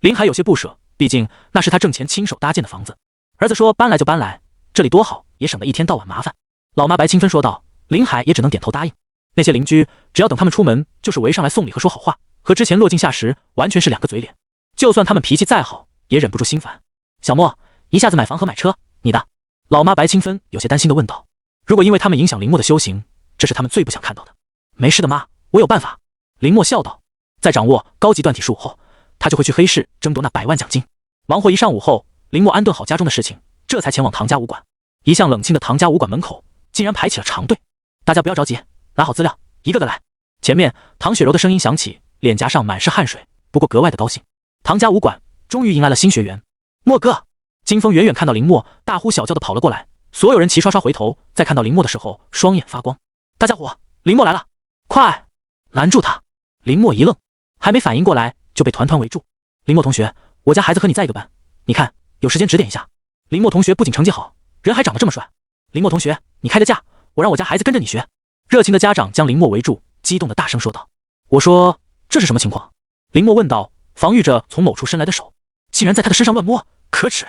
林海有些不舍，毕竟那是他挣钱亲手搭建的房子。儿子说搬来就搬来，这里多好，也省得一天到晚麻烦。老妈白清芬说道。林海也只能点头答应。那些邻居只要等他们出门，就是围上来送礼和说好话，和之前落井下石完全是2个嘴脸。就算他们脾气再好，也忍不住心烦。小莫，一下子买房和买车，你的？老妈白清芬有些担心地问道。如果因为他们影响林默的修行，这是他们最不想看到的。没事的妈，我有办法。林默笑道。在掌握高级断体术后，他就会去黑市争夺那100万奖金。忙活一上午后，林默安顿好家中的事情，这才前往唐家武馆。一向冷清的唐家武馆门口竟然排起了长队。大家不要着急，拿好资料，一个个来。前面唐雪柔的声音响起，脸颊上满是汗水，不过格外的高兴。唐家武馆终于迎来了新学员。默哥！金风远远看到林默，大呼小叫的跑了过来。所有人齐刷刷回头，在看到林默的时候，双眼发光。大家伙，林默来了！快拦住他！林默一愣，还没反应过来，就被团团围住。林默同学，我家孩子和你在一个班，你看有时间指点一下。林默同学不仅成绩好，人还长得这么帅。林默同学，你开的价，我让我家孩子跟着你学。热情的家长将林默围住，激动的大声说道。我说这是什么情况？林默问道，防御着从某处伸来的手，竟然在他的身上乱摸，可耻！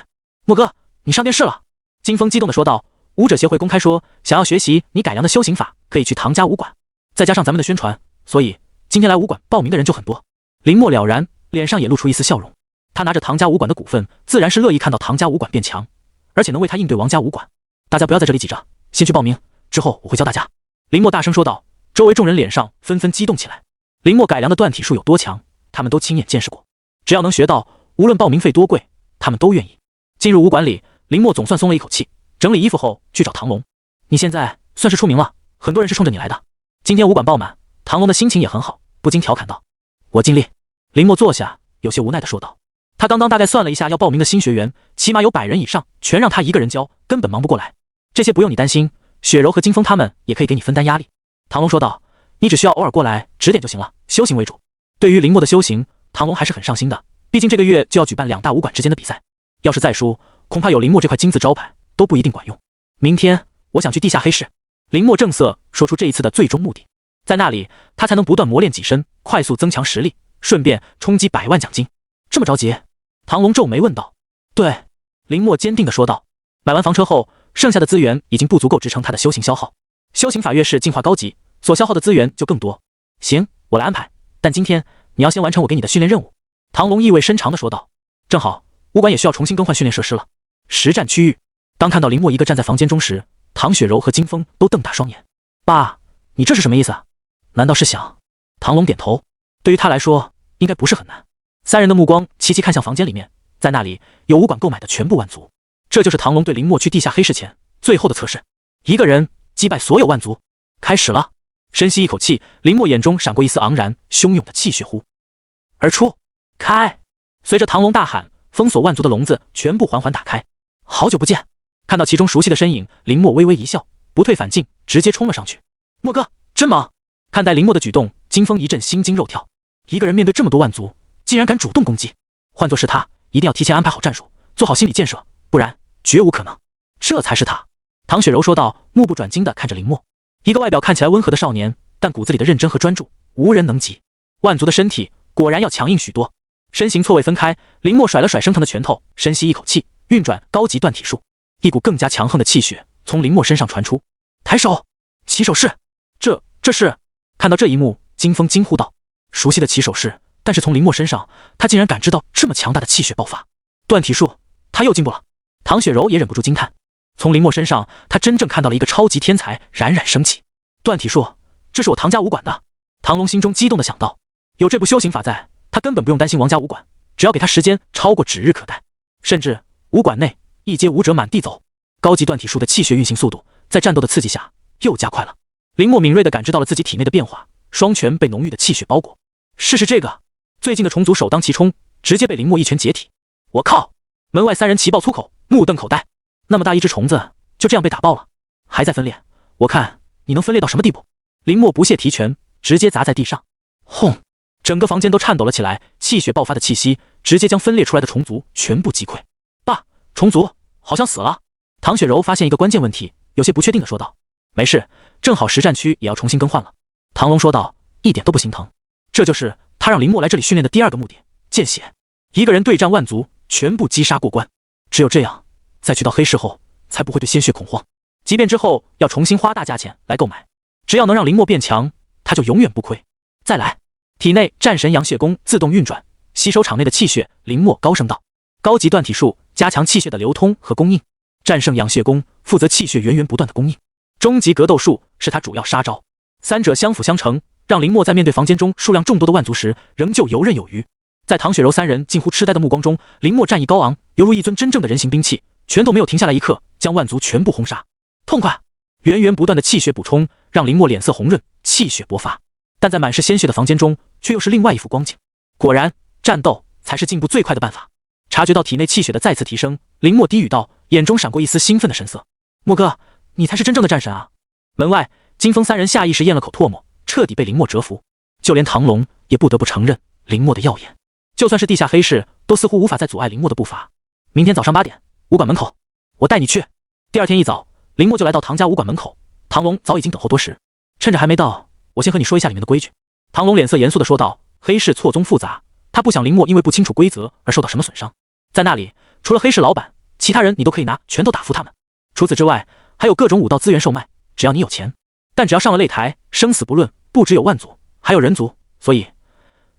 默哥，你上电视了！金风激动的说道。武者协会公开说，想要学习你改良的修行法，可以去唐家武馆，再加上咱们的宣传，所以今天来武馆报名的人就很多。林默了然，脸上也露出一丝笑容。他拿着唐家武馆的股份，自然是乐意看到唐家武馆变强，而且能为他应对王家武馆。大家不要在这里挤着，先去报名，之后我会教大家。林默大声说道。周围众人脸上纷纷激动起来。林默改良的断体术有多强，他们都亲眼见识过，只要能学到，无论报名费多贵，他们都愿意。进入武馆里，林默总算松了一口气，整理衣服后去找唐龙。你现在算是出名了，很多人是冲着你来的。今天武馆爆满，唐龙的心情也很好，不禁调侃道。我尽力。林默坐下，有些无奈地说道。他刚刚大概算了一下要报名的新学员，起码有100人以上，全让他一个人教，根本忙不过来。这些不用你担心，雪柔和金风他们也可以给你分担压力。唐龙说道。你只需要偶尔过来指点就行了，修行为主。对于林默的修行，唐龙还是很上心的，毕竟这个月就要举办2大武馆之间的比赛，要是再输，恐怕有林默这块金字招牌都不一定管用。明天我想去地下黑市。林默正色说出这一次的最终目的，在那里他才能不断磨练己身，快速增强实力，顺便冲击100万奖金。这么着急？唐龙皱眉问道。对，林默坚定地说道。买完房车后，剩下的资源已经不足够支撑他的修行消耗，修行法越是进化高级，所消耗的资源就更多。行，我来安排，但今天你要先完成我给你的训练任务。唐龙意味深长地说道。正好武馆也需要重新更换训练设施了。实战区域。当看到林默一个站在房间中时，唐雪柔和金风都瞪大双眼。爸，你这是什么意思啊？难道是想……唐龙点头，对于他来说应该不是很难。3人的目光齐齐看向房间里面，在那里有武馆购买的全部万族，这就是唐龙对林默去地下黑市前最后的测试，一个人击败所有万族。开始了。深吸一口气，林默眼中闪过一丝昂然，汹涌的气血呼而出。开！随着唐龙大喊，封锁万族的笼子全部缓缓打开。好久不见！看到其中熟悉的身影，林默微微一笑，不退反进，直接冲了上去。默哥，真忙！看待林默的举动，金风一阵心惊肉跳。一个人面对这么多万族，竟然敢主动攻击，换作是他，一定要提前安排好战术，做好心理建设，不然绝无可能。这才是他。唐雪柔说道，目不转睛地看着林默。一个外表看起来温和的少年，但骨子里的认真和专注，无人能及。万族的身体果然要强硬许多。身形错位分开，林默甩了甩生疼的拳头，深吸一口气，运转高级断体术，一股更加强横的气血从林默身上传出。抬手，起手式，这是……看到这一幕，金风惊呼道。熟悉的起手式，但是从林默身上，他竟然感知到这么强大的气血爆发。断体术，他又进步了。唐雪柔也忍不住惊叹。从林墨身上，他真正看到了一个超级天才冉冉升起。断体术，这是我唐家武馆的。唐龙心中激动地想到，有这部修行法在，他根本不用担心王家武馆，只要给他时间，超过指日可待。甚至武馆内一阶武者满地走，高级断体术的气血运行速度在战斗的刺激下又加快了。林墨敏锐地感知到了自己体内的变化，双拳被浓郁的气血包裹。试试这个！最近的虫族首当其冲，直接被林墨一拳解体。我靠！门外三人齐爆粗口，目瞪口呆。那么大一只虫子就这样被打爆了，还在分裂，我看你能分裂到什么地步？林墨不屑提拳，直接砸在地上。轰！整个房间都颤抖了起来，气血爆发的气息直接将分裂出来的虫族全部击溃。爸，虫族好像死了。唐雪柔发现一个关键问题，有些不确定地说道：“没事，正好实战区也要重新更换了。”唐龙说道，一点都不心疼。这就是他让林墨来这里训练的第二个目的，见血。一个人对战万族，全部击杀过关，只有这样，再去到黑市后，才不会对鲜血恐慌。即便之后要重新花大价钱来购买，只要能让林墨变强，他就永远不亏。再来，体内战神阳血功自动运转，吸收场内的气血。林墨高声道：“高级断体术，加强气血的流通和供应。战胜阳血功负责气血源源不断的供应。终极格斗术是他主要杀招。三者相辅相成，让林墨在面对房间中数量众多的万族时，仍旧游刃有余。”在唐雪柔三人近乎痴呆的目光中，林墨战意高昂，犹如一尊真正的人形兵器，拳头没有停下来一刻，将万族全部轰杀。痛快！源源不断的气血补充，让林墨脸色红润，气血勃发。但在满是鲜血的房间中，却又是另外一副光景。果然，战斗才是进步最快的办法。察觉到体内气血的再次提升，林墨低语道，眼中闪过一丝兴奋的神色：“墨哥，你才是真正的战神啊！”门外，金风三人下意识咽了口唾沫，彻底被林墨折服。就连唐龙也不得不承认林墨的耀眼。就算是地下黑市，都似乎无法再阻碍林墨的步伐。明天早上8点，武馆门口，我带你去。第二天一早，林墨就来到唐家武馆门口，唐龙早已经等候多时。趁着还没到，我先和你说一下里面的规矩。唐龙脸色严肃地说道，黑市错综复杂，他不想林墨因为不清楚规则而受到什么损伤。在那里，除了黑市老板，其他人你都可以拿拳头打服他们。除此之外，还有各种武道资源售卖，只要你有钱。但只要上了擂台，生死不论，不只有万族，还有人族，所以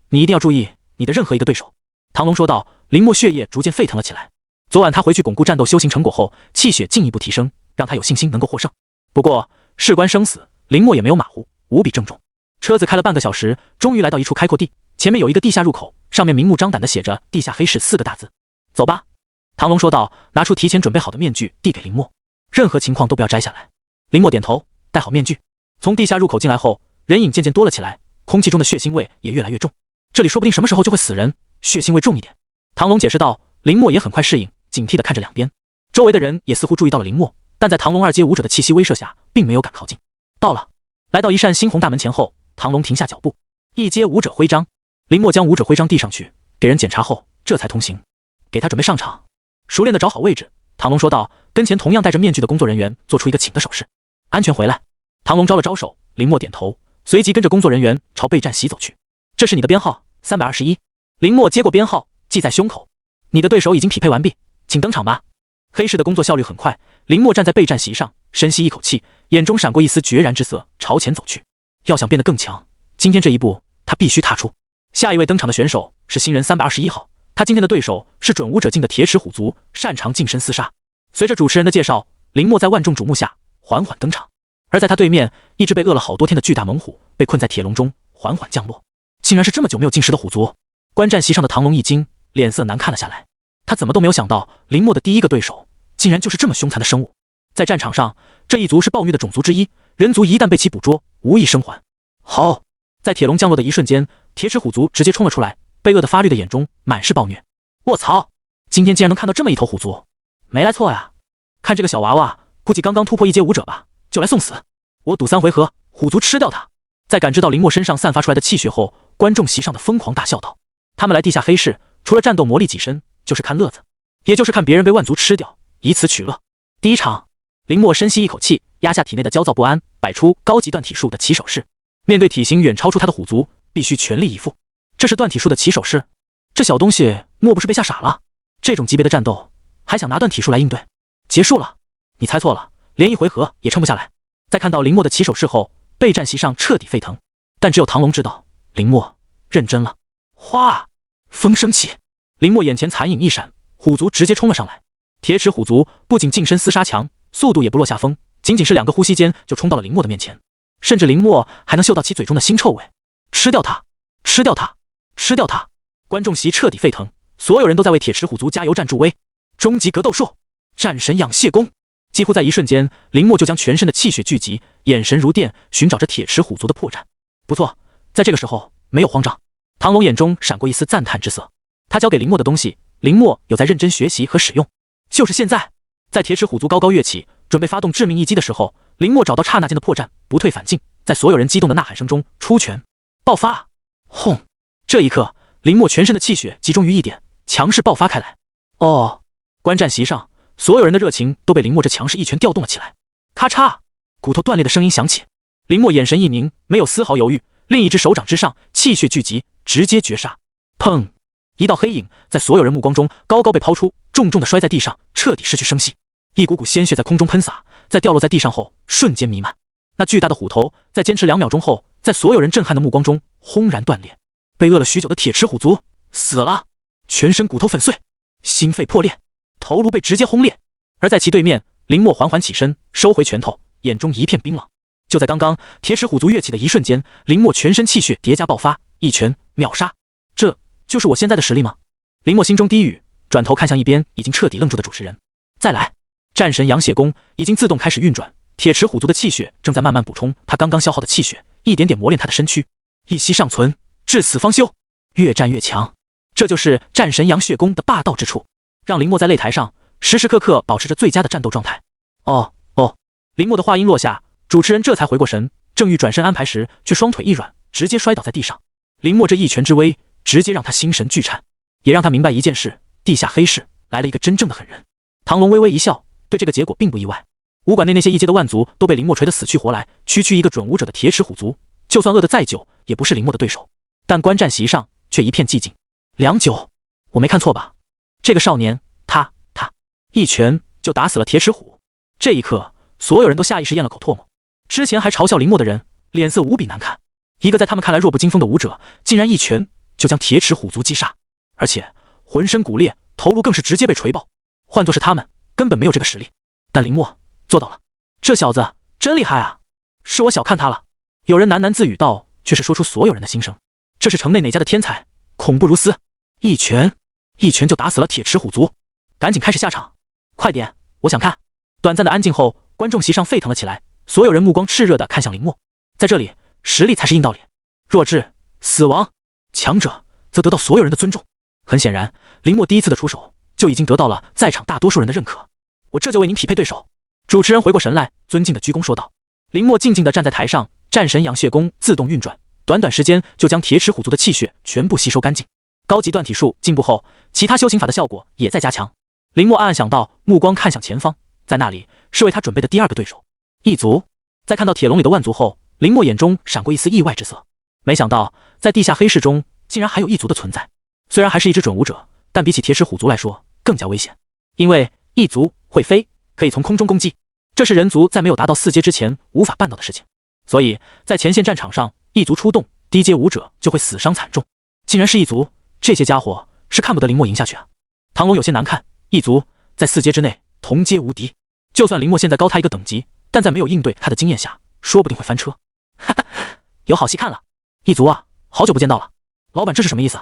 你一定要注意你的任何一个对手。唐龙说道。林墨血液逐渐沸腾了起来。昨晚他回去巩固战斗修行成果后，气血进一步提升，让他有信心能够获胜。不过事关生死，林墨也没有马虎，无比郑重。车子开了半个小时，终于来到一处开阔地，前面有一个地下入口，上面明目张胆地写着地下黑市4个大字。走吧，唐龙说道，拿出提前准备好的面具递给林墨，任何情况都不要摘下来。林墨点头，戴好面具。从地下入口进来后，人影渐渐多了起来，空气中的血腥味也越来越重。这里说不定什么时候就会死人，血腥味重一点。唐龙解释道。林墨也很快适应，警惕地看着两边。周围的人也似乎注意到了林墨，但在唐龙2阶武者的气息威慑下，并没有敢靠近。到了，来到一扇猩红大门前后，唐龙停下脚步。1阶武者徽章。林墨将武者徽章递上去，给人检查后，这才通行。给他准备上场。熟练地找好位置，唐龙说道，跟前同样戴着面具的工作人员做出一个请的手势。安全回来。唐龙招了招手，林墨点头，随即跟着工作人员朝备战席走去。这是你的编号321。林墨接过编号，系在胸口。你的对手已经匹配完毕，请登场吧。黑市的工作效率很快，林墨站在备战席上，深吸一口气，眼中闪过一丝决然之色，朝前走去。要想变得更强，今天这一步他必须踏出。下一位登场的选手是新人321号，他今天的对手是准武者境的铁齿虎族，擅长近身厮杀。随着主持人的介绍，林墨在万众瞩目下缓缓登场。而在他对面，一只被饿了好多天的巨大猛虎被困在铁笼中，缓缓降落。竟然是这么久没有进食的虎族。观战席上的唐龙一惊，脸色难看了下来。他怎么都没有想到，林墨的第一个对手竟然就是这么凶残的生物。在战场上，这一族是暴虐的种族之一，人族一旦被其捕捉，无一生还。好，在铁笼降落的一瞬间，铁齿虎族直接冲了出来，被饿得发绿的眼中满是暴虐。卧槽，今天竟然能看到这么一头虎族，没来错呀！看这个小娃娃，估计刚刚突破1阶武者吧，就来送死。我赌3回合，虎族吃掉他。在感知到林墨身上散发出来的气血后，观众席上的疯狂大笑道：他们来地下黑市，除了战斗磨砺己身，就是看乐子，也就是看别人被万族吃掉，以此取乐。第一场，林墨深吸一口气，压下体内的焦躁不安，摆出高级断体术的起手式。面对体型远超出他的虎族，必须全力以赴。这是断体术的起手式，这小东西莫不是被吓傻了？这种级别的战斗，还想拿断体术来应对？结束了，你猜错了，连1回合也撑不下来。在看到林墨的起手式后，备战席上彻底沸腾。但只有唐龙知道，林墨认真了。哗，风声起，林墨眼前残影一闪，虎族直接冲了上来。铁齿虎族不仅近身厮杀强，速度也不落下风，仅仅是2个呼吸间就冲到了林默的面前，甚至林默还能嗅到其嘴中的腥臭味。吃掉它！吃掉它！吃掉它！观众席彻底沸腾，所有人都在为铁齿虎族加油站助威。终极格斗术，战神养血功！几乎在一瞬间，林默就将全身的气血聚集，眼神如电，寻找着铁齿虎族的破绽。不错，在这个时候没有慌张。唐龙眼中闪过一丝赞叹之色，他交给林默的东西，林默有在认真学习和使用。就是现在，在铁齿虎族高高跃起，准备发动致命一击的时候，林默找到刹那间的破绽，不退反进，在所有人激动的呐喊声中出拳爆发。轰！这一刻，林默全身的气血集中于一点，强势爆发开来。哦！观战席上，所有人的热情都被林默这强势一拳调动了起来。咔嚓！骨头断裂的声音响起。林默眼神一凝，没有丝毫犹豫，另一只手掌之上，气血聚集，直接绝杀。砰！一道黑影在所有人目光中高高被抛出，重重的摔在地上，彻底失去声息。一股股鲜血在空中喷洒，在掉落在地上后瞬间弥漫。那巨大的虎头在坚持2秒钟后，在所有人震撼的目光中轰然断裂。被饿了许久的铁齿虎族死了，全身骨头粉碎，心肺破裂，头颅被直接轰裂。而在其对面，林默缓缓起身，收回拳头，眼中一片冰冷。就在刚刚，铁齿虎族跃起的一瞬间，林默全身气血叠加爆发，一拳秒杀。这就是我现在的实力吗？林默心中低语，转头看向一边已经彻底愣住的主持人。再来！战神养血功已经自动开始运转，铁齿虎族的气血正在慢慢补充他刚刚消耗的气血，一点点磨练他的身躯。一息尚存，至死方休，越战越强。这就是战神养血功的霸道之处，让林默在擂台上时时刻刻保持着最佳的战斗状态。哦，林默的话音落下，主持人这才回过神，正欲转身安排时，却双腿一软，直接摔倒在地上。林默这一拳之威，直接让他心神俱颤，也让他明白一件事：地下黑市来了一个真正的狠人。唐龙微微一笑，对这个结果并不意外。武馆内那些一阶的万族都被林默锤得死去活来，区区一个准武者的铁齿虎族，就算饿得再久，也不是林默的对手。但观战席上却一片寂静。良久，我没看错吧？这个少年，他一拳就打死了铁齿虎。这一刻，所有人都下意识咽了口唾沫。之前还嘲笑林默的人，脸色无比难看。一个在他们看来弱不禁风的武者，竟然一拳就将铁齿虎族击杀，而且浑身骨裂，头颅更是直接被锤爆。换作是他们，根本没有这个实力。但林默做到了，这小子真厉害啊！是我小看他了。有人喃喃自语道，却是说出所有人的心声。这是城内哪家的天才？恐怖如斯！一拳就打死了铁齿虎族。赶紧开始下场，快点，我想看。短暂的安静后，观众席上沸腾了起来，所有人目光炽热地看向林默。在这里，实力才是硬道理，弱智死亡，强者则得到所有人的尊重。很显然，林默第一次的出手就已经得到了在场大多数人的认可。我这就为您匹配对手。主持人回过神来，尊敬地鞠躬说道。林默静静地站在台上，战神养血功自动运转，短短时间就将铁齿虎族的气血全部吸收干净。高级断体术进步后，其他修行法的效果也在加强。林默暗暗想到，目光看向前方，在那里是为他准备的第2个对手——异族。在看到铁笼里的万族后，林默眼中闪过一丝意外之色。没想到，在地下黑市中竟然还有异族的存在。虽然还是一只准武者，但比起铁齿虎族来说更加危险，因为异族会飞，可以从空中攻击，这是人族在没有达到4阶之前无法办到的事情。所以在前线战场上，异族出动，低阶武者就会死伤惨重。竟然是异族，这些家伙是看不得林默赢下去啊！唐龙有些难看，异族在4阶之内同阶无敌，就算林默现在高他一个等级，但在没有应对他的经验下，说不定会翻车。哈哈，有好戏看了。异族啊，好久不见到了，老板这是什么意思？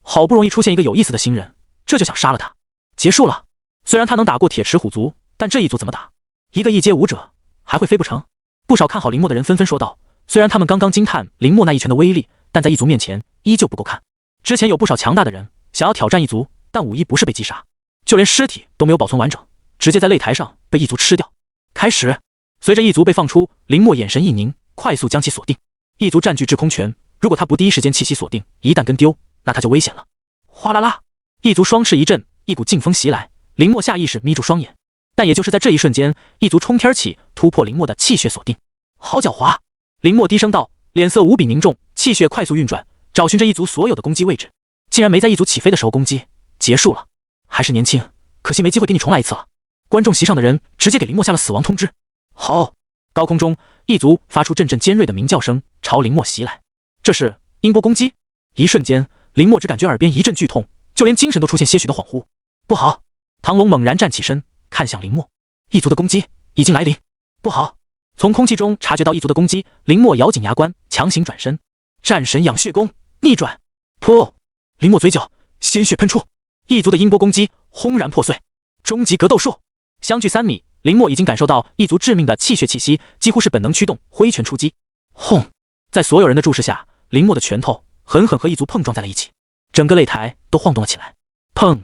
好不容易出现一个有意思的新人，这就想杀了他？结束了。虽然他能打过铁齿虎族，但这一族怎么打？一个1阶武者还会飞不成？不少看好林默的人纷纷说道。虽然他们刚刚惊叹林默那一拳的威力，但在异族面前依旧不够看。之前有不少强大的人想要挑战异族，但无一不是被击杀，就连尸体都没有保存完整，直接在擂台上被异族吃掉。开始，随着异族被放出，林默眼神一凝，快速将其锁定。异族占据制空权，如果他不第一时间弃其锁定，一旦跟丢，那他就危险了。哗啦啦，异族双翅一震，一股劲风袭来，林默下意识眯住双眼，但也就是在这一瞬间，异族冲天起，突破林默的气血锁定。好狡猾！林默低声道，脸色无比凝重，气血快速运转，找寻着异族所有的攻击位置，竟然没在异族起飞的时候攻击，结束了。还是年轻，可惜没机会给你重来一次了。观众席上的人直接给林默下了死亡通知。好！高空中，异族发出阵阵尖锐的鸣叫声，朝林默袭来。这是音波攻击。一瞬间，林默只感觉耳边一阵剧痛，就连精神都出现些许的恍惚。不好！唐龙猛然站起身，看向林默。异族的攻击已经来临。不好！从空气中察觉到异族的攻击，林默咬紧牙关，强行转身。战神养血功逆转，噗！林默嘴角鲜血喷出，异族的音波攻击轰然破碎。终极格斗术，相距3米，林默已经感受到异族致命的气血气息，几乎是本能驱动，挥拳出击。轰！在所有人的注视下，林默的拳头狠狠和异族碰撞在了一起，整个擂台都晃动了起来。砰！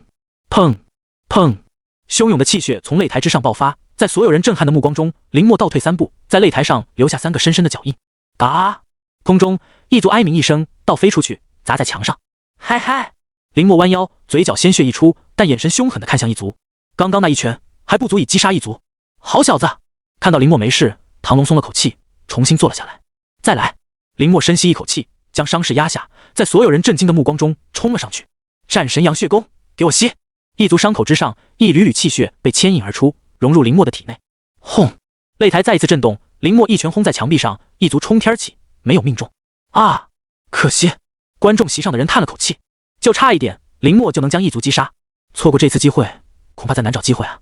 砰！砰！汹涌的气血从擂台之上爆发，在所有人震撼的目光中，林默倒退3步，在擂台上留下3个深深的脚印。嘎！空中异族哀鸣一声，倒飞出去，砸在墙上。嗨嗨！林默弯腰，嘴角鲜血溢出，但眼神凶狠地看向异族。刚刚那一拳还不足以击杀异族。好小子！看到林默没事，唐龙松了口气，重新坐了下来。再来！林默深吸一口气，将伤势压下，在所有人震惊的目光中冲了上去。战神养血功，给我吸！异族伤口之上，一缕缕气血被牵引而出，融入林默的体内。轰！擂台再一次震动，林默一拳轰在墙壁上，异族冲天起，没有命中。啊！可惜！观众席上的人叹了口气，就差一点，林默就能将异族击杀。错过这次机会，恐怕再难找机会啊！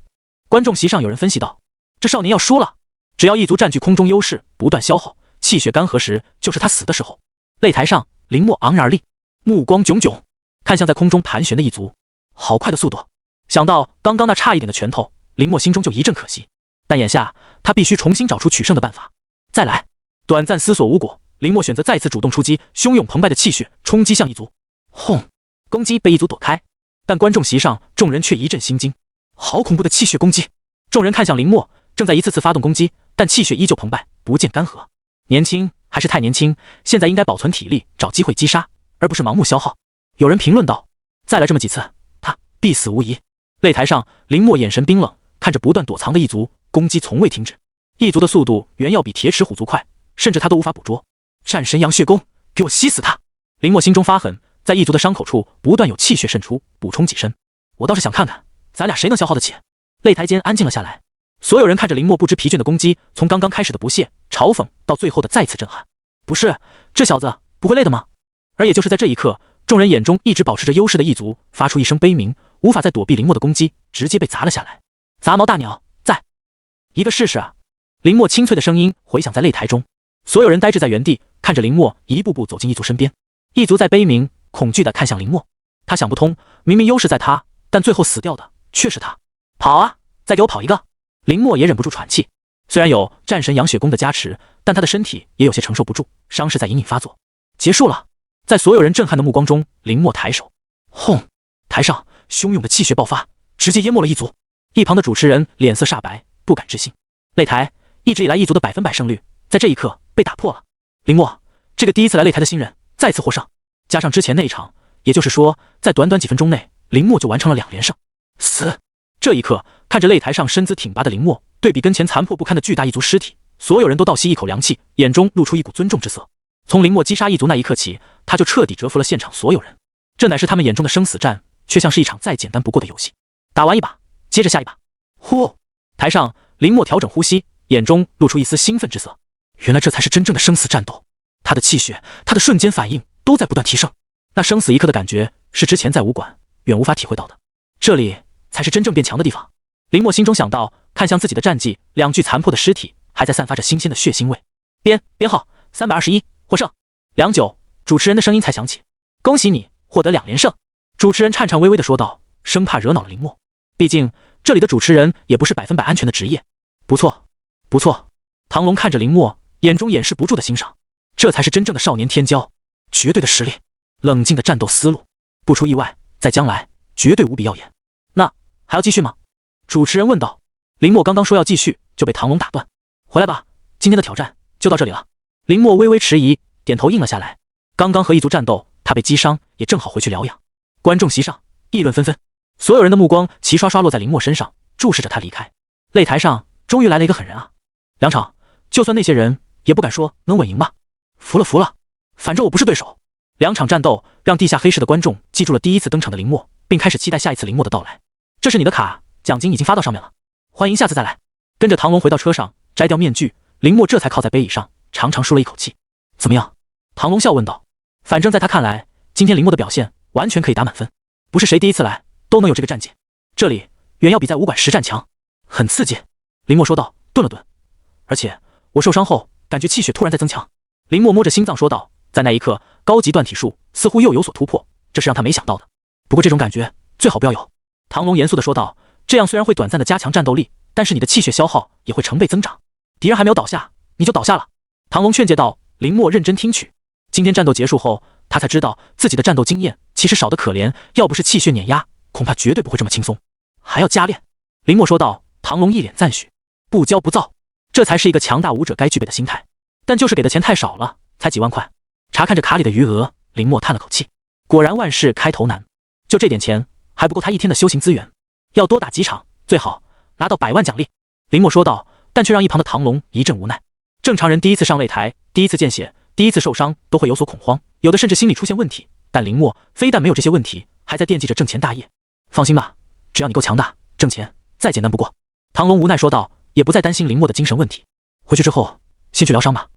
观众席上有人分析道：“这少年要输了，只要异族占据空中优势，不断消耗，气血干涸时，就是他死的时候。”擂台上，林默昂然而立，目光炯炯，看向在空中盘旋的异族。好快的速度！想到刚刚那差一点的拳头，林默心中就一阵可惜。但眼下他必须重新找出取胜的办法。再来！短暂思索无果，林默选择再次主动出击，汹涌澎湃的气血冲击向异族。轰！攻击被异族躲开，但观众席上众人却一阵心惊。好恐怖的气血攻击！众人看向林默，正在一次次发动攻击，但气血依旧澎湃，不见干涸。年轻还是太年轻，现在应该保存体力，找机会击杀，而不是盲目消耗。有人评论道：“再来这么几次，他必死无疑。”擂台上，林默眼神冰冷，看着不断躲藏的异族，攻击从未停止。异族的速度远要比铁齿虎族快，甚至他都无法捕捉。战神养血功，给我吸死他！林默心中发狠，在异族的伤口处不断有气血渗出，补充几身。我倒是想看看，咱俩谁能消耗得起。擂台间安静了下来，所有人看着林默不知疲倦的攻击，从刚刚开始的不屑、嘲讽，到最后的再次震撼。不是，这小子不会累的吗？而也就是在这一刻，众人眼中一直保持着优势的异族发出一声悲鸣，无法再躲避林默的攻击，直接被砸了下来。杂毛大鸟，在一个试试啊！林默清脆的声音回响在擂台中，所有人呆滞在原地，看着林默一步步走进异族身边。异族在悲鸣、恐惧地看向林默，他想不通，明明优势在他，但最后死掉的却是他。跑啊，再给我跑一个！林默也忍不住喘气，虽然有战神养血功的加持，但他的身体也有些承受不住，伤势在隐隐发作。结束了，在所有人震撼的目光中，林默抬手，轰！台上汹涌的气血爆发，直接淹没了异族。一旁的主持人脸色煞白，不敢置信。擂台一直以来异族的100%胜率，在这一刻被打破了。林默，这个第一次来擂台的新人再次获胜，加上之前那一场，也就是说，在短短几分钟内，林默就完成了2连胜。死！这一刻，看着擂台上身姿挺拔的林默，对比跟前残破不堪的巨大异族尸体，所有人都倒吸一口凉气，眼中露出一股尊重之色。从林默击杀异族那一刻起，他就彻底折服了现场所有人。这乃是他们眼中的生死战，却像是一场再简单不过的游戏。打完一把，接着下一把。呼！台上，林默调整呼吸，眼中露出一丝兴奋之色。原来这才是真正的生死战斗，他的气血，他的瞬间反应都在不断提升。那生死一刻的感觉，是之前在武馆远无法体会到的。这里才是真正变强的地方。林默心中想到，看向自己的战绩，2具残破的尸体还在散发着新鲜的血腥味。编号321，获胜。良久，主持人的声音才响起：“恭喜你获得2连胜。”主持人颤颤巍巍地说道，生怕惹恼了林默。毕竟这里的主持人也不是100%安全的职业。不错，不错。唐龙看着林默，眼中掩饰不住的欣赏。这才是真正的少年天骄，绝对的实力，冷静的战斗思路，不出意外，在将来绝对无比耀眼。那还要继续吗？主持人问道。林默刚刚说要继续，就被唐龙打断。回来吧，今天的挑战就到这里了。林默微微迟疑，点头应了下来。刚刚和异族战斗，他被击伤，也正好回去疗养。观众席上议论纷纷，所有人的目光齐刷刷落在林默身上，注视着他离开。擂台上终于来了一个狠人啊！2场，就算那些人也不敢说能稳赢吧。服了服了，反正我不是对手。2场战斗让地下黑市的观众记住了第一次登场的林默，并开始期待下一次林默的到来。这是你的卡，奖金已经发到上面了，欢迎下次再来。跟着唐龙回到车上，摘掉面具，林默这才靠在背椅上，长长舒了一口气。怎么样？唐龙笑问道。反正在他看来，今天林默的表现完全可以打满分，不是谁第一次来都能有这个战绩。这里远要比在武馆实战强，很刺激。林默说道，顿了顿，而且我受伤后感觉气血突然在增强。林默摸着心脏说道。在那一刻，高级断体术似乎又有所突破，这是让他没想到的。不过这种感觉最好不要有。唐龙严肃地说道，这样虽然会短暂的加强战斗力，但是你的气血消耗也会成倍增长。敌人还没有倒下，你就倒下了。唐龙劝诫道。林默认真听取。今天战斗结束后，他才知道自己的战斗经验其实少得可怜，要不是气血碾压，恐怕绝对不会这么轻松。还要加练。林默说道。唐龙一脸赞许，不骄不躁，这才是一个强大武者该具备的心态。但就是给的钱太少了，才几万块。查看着卡里的余额，林默叹了口气，果然万事开头难，就这点钱还不够他一天的修行资源，要多打几场，最好拿到100万奖励。林默说道，但却让一旁的唐龙一阵无奈。正常人第一次上擂台，第一次见血，第一次受伤，都会有所恐慌，有的甚至心理出现问题，但林默非但没有这些问题，还在惦记着挣钱大业。放心吧，只要你够强大，挣钱再简单不过。唐龙无奈说道，也不再担心林默的精神问题。回去之后先去疗伤吧。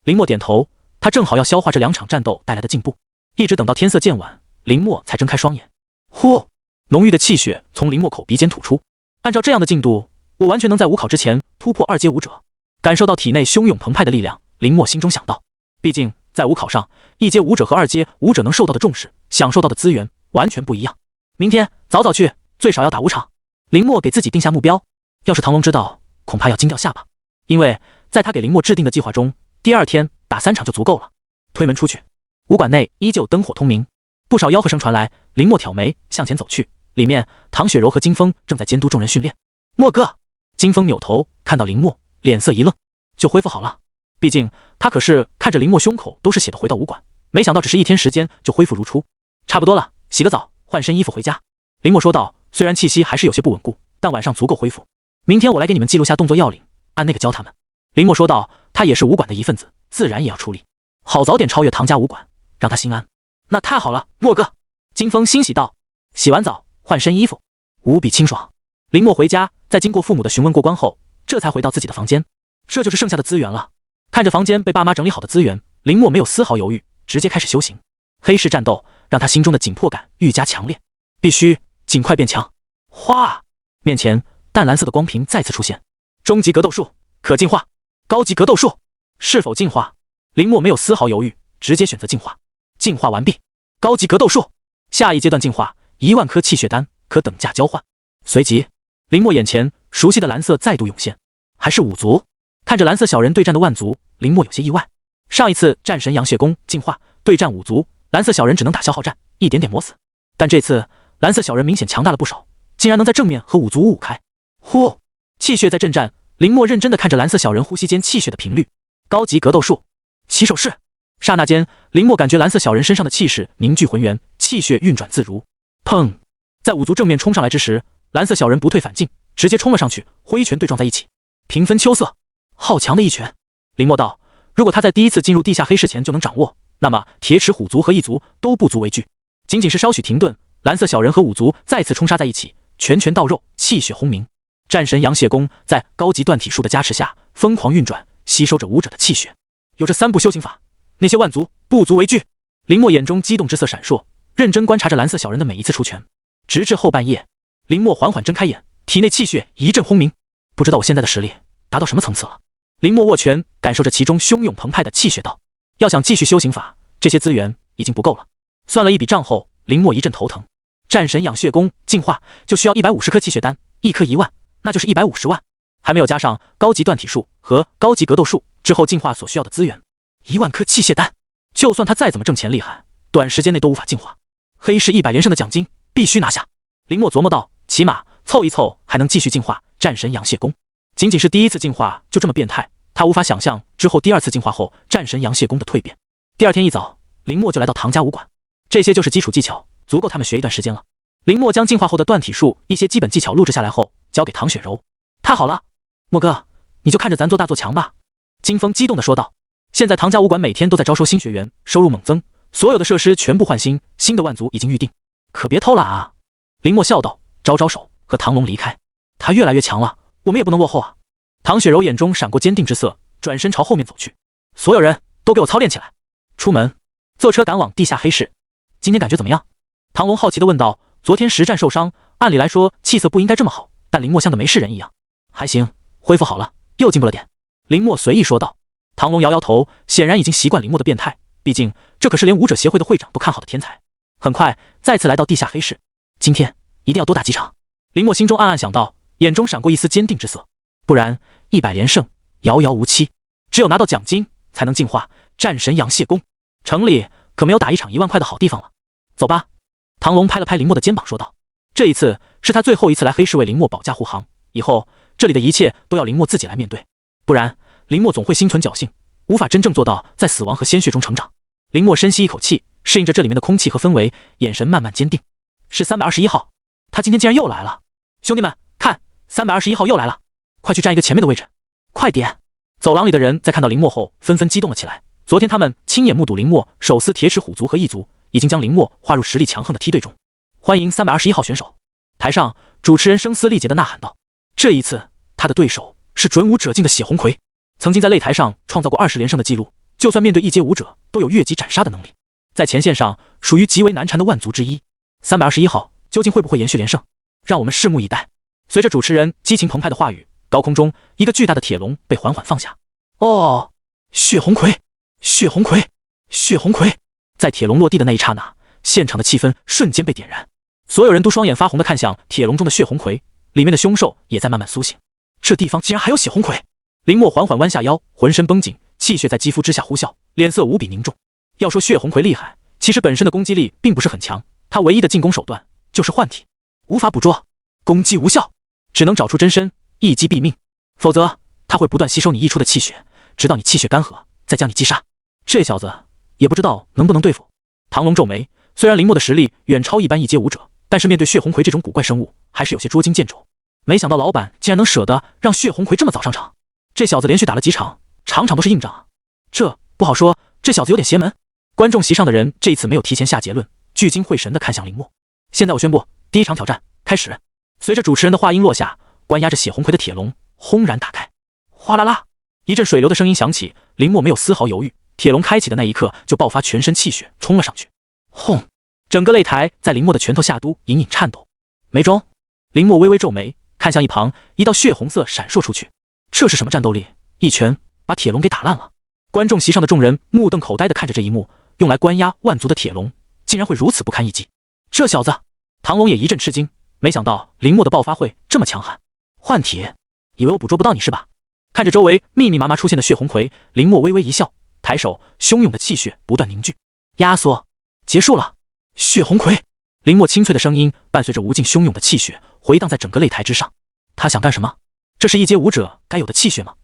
林默点头，他正好要消化这2场战斗带来的进步，一直等到天色渐晚，林默才睁开双眼。呼，浓郁的气血从林默口鼻间吐出。按照这样的进度，我完全能在5考之前突破2阶武者。感受到体内汹涌澎湃的力量，林默心中想到，毕竟在5考上，1阶武者和2阶武者能受到的重视，享受到的资源完全不一样。明天早早去，最少要打5场。林默给自己定下目标，要是唐龙知道，恐怕要惊掉下巴，因为在他给林默制定的计划中，第2天打3场就足够了。推门出去，武馆内依旧灯火通明，不少吆喝声传来。林默挑眉向前走去，里面唐雪柔和金峰正在监督众人训练。默哥，金峰扭头看到林默，脸色一愣，就恢复好了。毕竟他可是看着林默胸口都是血的回到武馆，没想到只是1天时间就恢复如初。差不多了，洗个澡，换身衣服回家。林默说道，虽然气息还是有些不稳固，但晚上足够恢复。明天我来给你们记录下动作要领，按那个教他们。林默说道，他也是武馆的一份子，自然也要出力，好早点超越唐家武馆，让他心安。那太好了，默哥。金峰欣喜道。洗完澡换身衣服，无比清爽。林默回家，在经过父母的询问过关后，这才回到自己的房间。这就是剩下的资源了。看着房间被爸妈整理好的资源，林默没有丝毫犹豫，直接开始修行。黑市战斗让他心中的紧迫感愈加强烈，必须尽快变强。哗，面前淡蓝色的光屏再次出现。终极格斗术可进化，高级格斗术是否进化？林默没有丝毫犹豫，直接选择进化。进化完毕，高级格斗术下一阶段进化，1万颗气血丹可等价交换。随即林默眼前熟悉的蓝色再度涌现，还是5族。看着蓝色小人对战的万族，林默有些意外。上一次战神杨血功进化对战5族，蓝色小人只能打消耗战，一点点磨死。但这次蓝色小人明显强大了不少，竟然能在正面和5族5开。呼，气血在震战。林默认真地看着蓝色小人呼吸间气血的频率。高级格斗术起手式。刹那间，林默感觉蓝色小人身上的气势凝聚浑圆，气血运转自如。砰！在5族正面冲上来之时，蓝色小人不退反进，直接冲了上去，挥拳对撞在一起。平分秋色，好强的一拳。林默道，如果他在第一次进入地下黑市前就能掌握，那么铁齿虎族和异族都不足为惧。仅仅是稍许停顿，蓝色小人和5族再次冲杀在一起，拳拳到肉，气血轰鸣。战神杨血功在高级断体术的加持下疯狂运转，吸收着武者的气血。有这3步修行法，那些万族不足为惧。林默眼中激动之色闪烁，认真观察着蓝色小人的每一次出拳。直至后半夜，林默缓缓睁开眼，体内气血一阵轰鸣。不知道我现在的实力达到什么层次了。林默握拳，感受着其中汹涌澎湃的气血道，要想继续修行法，这些资源已经不够了。算了一笔账后，林默一阵头疼。战神养血功进化就需要150颗气血丹，1颗1万，那就是150万，还没有加上高级断体术和高级格斗术之后进化所需要的资源。1万颗气血丹，就算他再怎么挣钱厉害，短时间内都无法进化。黑市100连胜的奖金必须拿下。林默琢磨道，起码凑一凑还能继续进化战神养血功。仅仅是第一次进化就这么变态，他无法想象之后第2次进化后战神杨血功的蜕变。第2天一早，林默就来到唐家武馆，这些就是基础技巧，足够他们学一段时间了。林默将进化后的断体术一些基本技巧录制下来后，交给唐雪柔。太好了，默哥，你就看着咱做大做强吧。金峰激动地说道。现在唐家武馆每天都在招收新学员，收入猛增，所有的设施全部换新，新的万族已经预定，可别偷懒啊。林默笑道，招招手和唐龙离开。他越来越强了，我们也不能落后啊。唐雪柔眼中闪过坚定之色，转身朝后面走去。所有人都给我操练起来。出门，坐车赶往地下黑市。今天感觉怎么样？唐龙好奇地问道。昨天实战受伤，按理来说气色不应该这么好，但林默像个没事人一样。还行，恢复好了，又进步了点。林默随意说道。唐龙摇摇头，显然已经习惯林默的变态，毕竟这可是连武者协会的会长都看好的天才。很快再次来到地下黑市，今天一定要多打几场。林默心中暗暗想到，眼中闪过一丝坚定之色。不然100连胜遥遥无期，只有拿到奖金才能进化战神阳蟹功。城里可没有打一场1万块的好地方了。走吧。唐龙拍了拍林默的肩膀说道。这一次是他最后一次来黑市为林默保驾护航，以后这里的一切都要林默自己来面对，不然林默总会心存侥幸，无法真正做到在死亡和鲜血中成长。林默深吸一口气，适应着这里面的空气和氛围，眼神慢慢坚定。是321号，他今天竟然又来了。兄弟们，看，321号又来了，快去占一个前面的位置，快点。走廊里的人在看到林默后纷纷激动了起来。昨天他们亲眼目睹林默手撕铁齿虎族和异族，已经将林默划入实力强横的梯队中。欢迎321号选手。台上主持人声嘶力竭地呐喊道。这一次他的对手是准武者境的血红葵，曾经在擂台上创造过20连胜的记录，就算面对一阶武者都有越级斩杀的能力，在前线上属于极为难缠的万族之一。321号究竟会不会延续连胜，让我们拭目以待。随着主持人激情澎湃的话语，高空中一个巨大的铁笼被缓缓放下。哦，血红葵，血红葵，血红葵！在铁笼落地的那一刹那，现场的气氛瞬间被点燃，所有人都双眼发红地看向铁笼中的血红葵，里面的凶兽也在慢慢苏醒。这地方竟然还有血红葵！林默缓缓弯下腰，浑身绷紧，气血在肌肤之下呼啸，脸色无比凝重。要说血红葵厉害，其实本身的攻击力并不是很强，他唯一的进攻手段就是幻体，无法捕捉，攻击无效，只能找出真身，一击毙命，否则他会不断吸收你溢出的气血，直到你气血干涸，再将你击杀。这小子也不知道能不能对付。唐龙皱眉，虽然林默的实力远超一般一阶武者，但是面对血红葵这种古怪生物，还是有些捉襟见肘。没想到老板竟然能舍得让血红葵这么早上场，这小子连续打了几场，场场都是硬仗啊。这不好说，这小子有点邪门。观众席上的人这一次没有提前下结论，聚精会神地看向林默。现在我宣布，第一场挑战开始。随着主持人的话音落下，关押着血红葵的铁笼轰然打开，哗啦啦，一阵水流的声音响起。林默没有丝毫犹豫，铁笼开启的那一刻就爆发全身气血冲了上去。轰！整个擂台在林默的拳头下都隐隐颤抖。没中。林默微微皱眉，看向一旁，一道血红色闪烁出去。这是什么战斗力？一拳把铁笼给打烂了。观众席上的众人目瞪口呆地看着这一幕，用来关押万族的铁笼竟然会如此不堪一击。这小子，唐龙也一阵吃惊，没想到林默的爆发会这么强悍。幻体，以为我捕捉不到你是吧？看着周围密密麻麻出现的血红葵，林默微微一笑，抬手，汹涌的气血不断凝聚，压缩，结束了。血红葵，林默清脆的声音伴随着无尽汹涌的气血回荡在整个擂台之上。他想干什么？这是一阶武者该有的气血吗？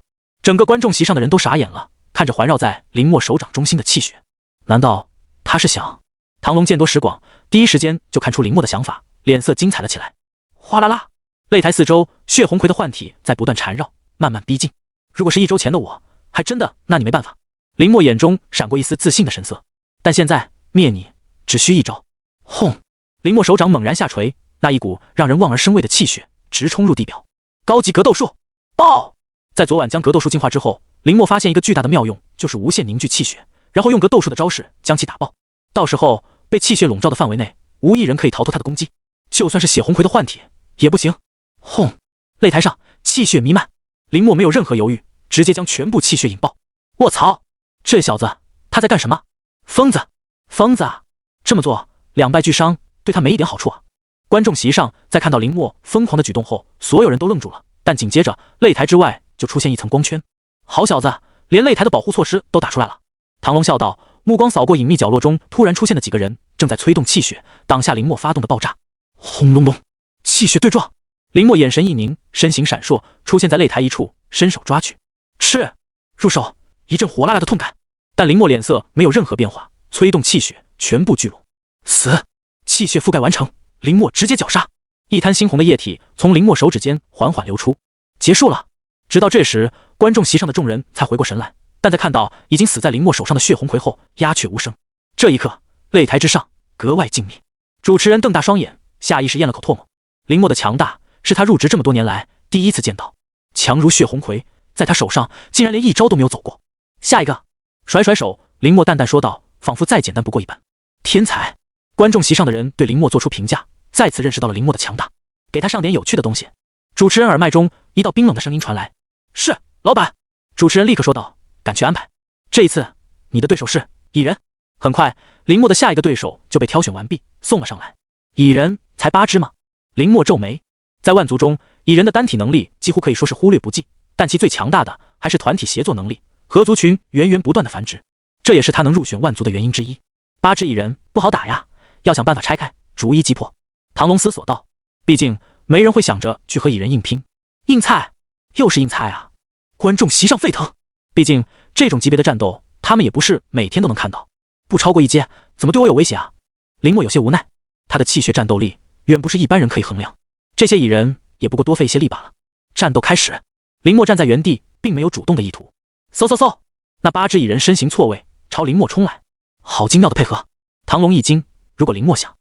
整个观众席上的人都傻眼了，看着环绕在林默手掌中心的气血，难道他是想……唐龙见多识广，第一时间就看出林默的想法，脸色精彩了起来。哗啦啦，擂台四周血红葵的幻体在不断缠绕，慢慢逼近。如果是1周前的我，还真的拿你没办法。林默眼中闪过一丝自信的神色，但现在灭你只需1招。轰！林默手掌猛然下垂，那一股让人望而生畏的气血直冲入地表。高级格斗术，爆！在昨晚将格斗术进化之后，林默发现一个巨大的妙用，就是无限凝聚气血，然后用格斗术的招式将其打爆。到时候被气血笼罩的范围内，无一人可以逃脱他的攻击，就算是血红葵的幻体也不行。轰！擂台上气血弥漫，林默没有任何犹豫，直接将全部气血引爆。卧槽，这小子他在干什么？疯子，疯子啊！这么做2败俱伤，对他没一点好处啊。观众席上在看到林默疯狂的举动后，所有人都愣住了，但紧接着擂台之外就出现一层光圈。好小子，连擂台的保护措施都打出来了。唐龙笑道，目光扫过隐秘角落中突然出现的几个人，正在催动气血挡下林默发动的爆炸。轰隆隆，气血对撞。林默眼神一凝，身形闪烁，出现在擂台一处，伸手抓去，吃，入手，一阵火辣辣的痛感。但林默脸色没有任何变化，催动气血全部聚拢。死！气血覆盖完成，林默直接绞杀，一滩猩红的液体从林默手指间缓缓流出。结束了。直到这时，观众席上的众人才回过神来，但在看到已经死在林默手上的血红葵后，鸦雀无声。这一刻，擂台之上格外静谧。主持人瞪大双眼，下意识咽了口唾沫。林默的强大是他入职这么多年来第一次见到，强如血红葵，在他手上竟然连1招都没有走过。下一个，甩甩手，林默淡淡说道，仿佛再简单不过一般。天才！观众席上的人对林默做出评价，再次认识到了林默的强大。给他上点有趣的东西。主持人耳麦中一道冰冷的声音传来：是，老板，主持人立刻说道，赶去安排。这一次，你的对手是蚁人。很快，林默的下一个对手就被挑选完毕，送了上来。蚁人才8只吗？林默皱眉，在万族中，蚁人的单体能力几乎可以说是忽略不计，但其最强大的还是团体协作能力和族群源源不断的繁殖，这也是他能入选万族的原因之一。8只蚁人不好打呀，要想办法拆开，逐一击破。唐龙思索道，毕竟没人会想着去和蚁人硬拼。硬菜，又是硬菜啊！观众席上沸腾，毕竟这种级别的战斗，他们也不是每天都能看到。不超过一阶，怎么对我有威胁啊？林默有些无奈，他的气血战斗力远不是一般人可以衡量，这些蚁人也不过多费一些力罢了。战斗开始，林默站在原地，并没有主动的意图。嗖嗖嗖，那8只蚁人身形错位，朝林默冲来。好精妙的配合！唐龙一惊，如果林默想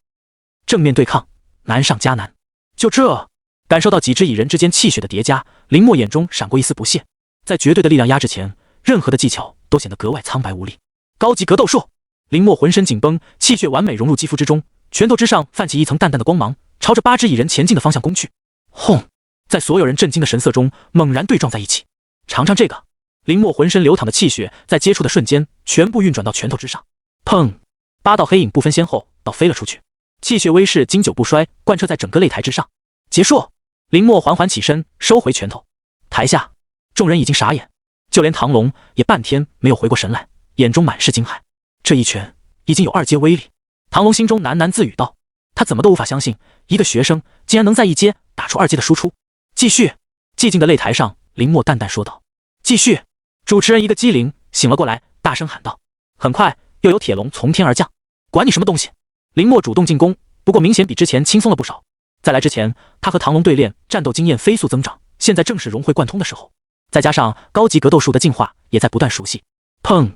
正面对抗，难上加难。就这，感受到几只蚁人之间气血的叠加，林默眼中闪过一丝不屑。在绝对的力量压制前，任何的技巧都显得格外苍白无力。高级格斗术，林默浑身紧绷，气血完美融入肌肤之中，拳头之上泛起一层淡淡的光芒，朝着8只蚁人前进的方向攻去。轰！在所有人震惊的神色中，猛然对撞在一起。尝尝这个！林默浑身流淌的气血在接触的瞬间，全部运转到拳头之上。砰！8道黑影不分先后倒飞了出去，气血威势经久不衰，贯彻在整个擂台之上。结束！林默缓缓起身，收回拳头。台下众人已经傻眼，就连唐龙也半天没有回过神来，眼中满是惊骇。这一拳已经有2阶威力。唐龙心中喃喃自语道，他怎么都无法相信，一个学生竟然能在1阶打出2阶的输出。继续！寂静的擂台上，林默淡淡说道。继续！主持人一个机灵，醒了过来，大声喊道。很快，又有铁龙从天而降。管你什么东西！林默主动进攻，不过明显比之前轻松了不少。在来之前，他和唐龙对练，战斗经验飞速增长，现在正是融会贯通的时候。再加上高级格斗术的进化，也在不断熟悉。砰！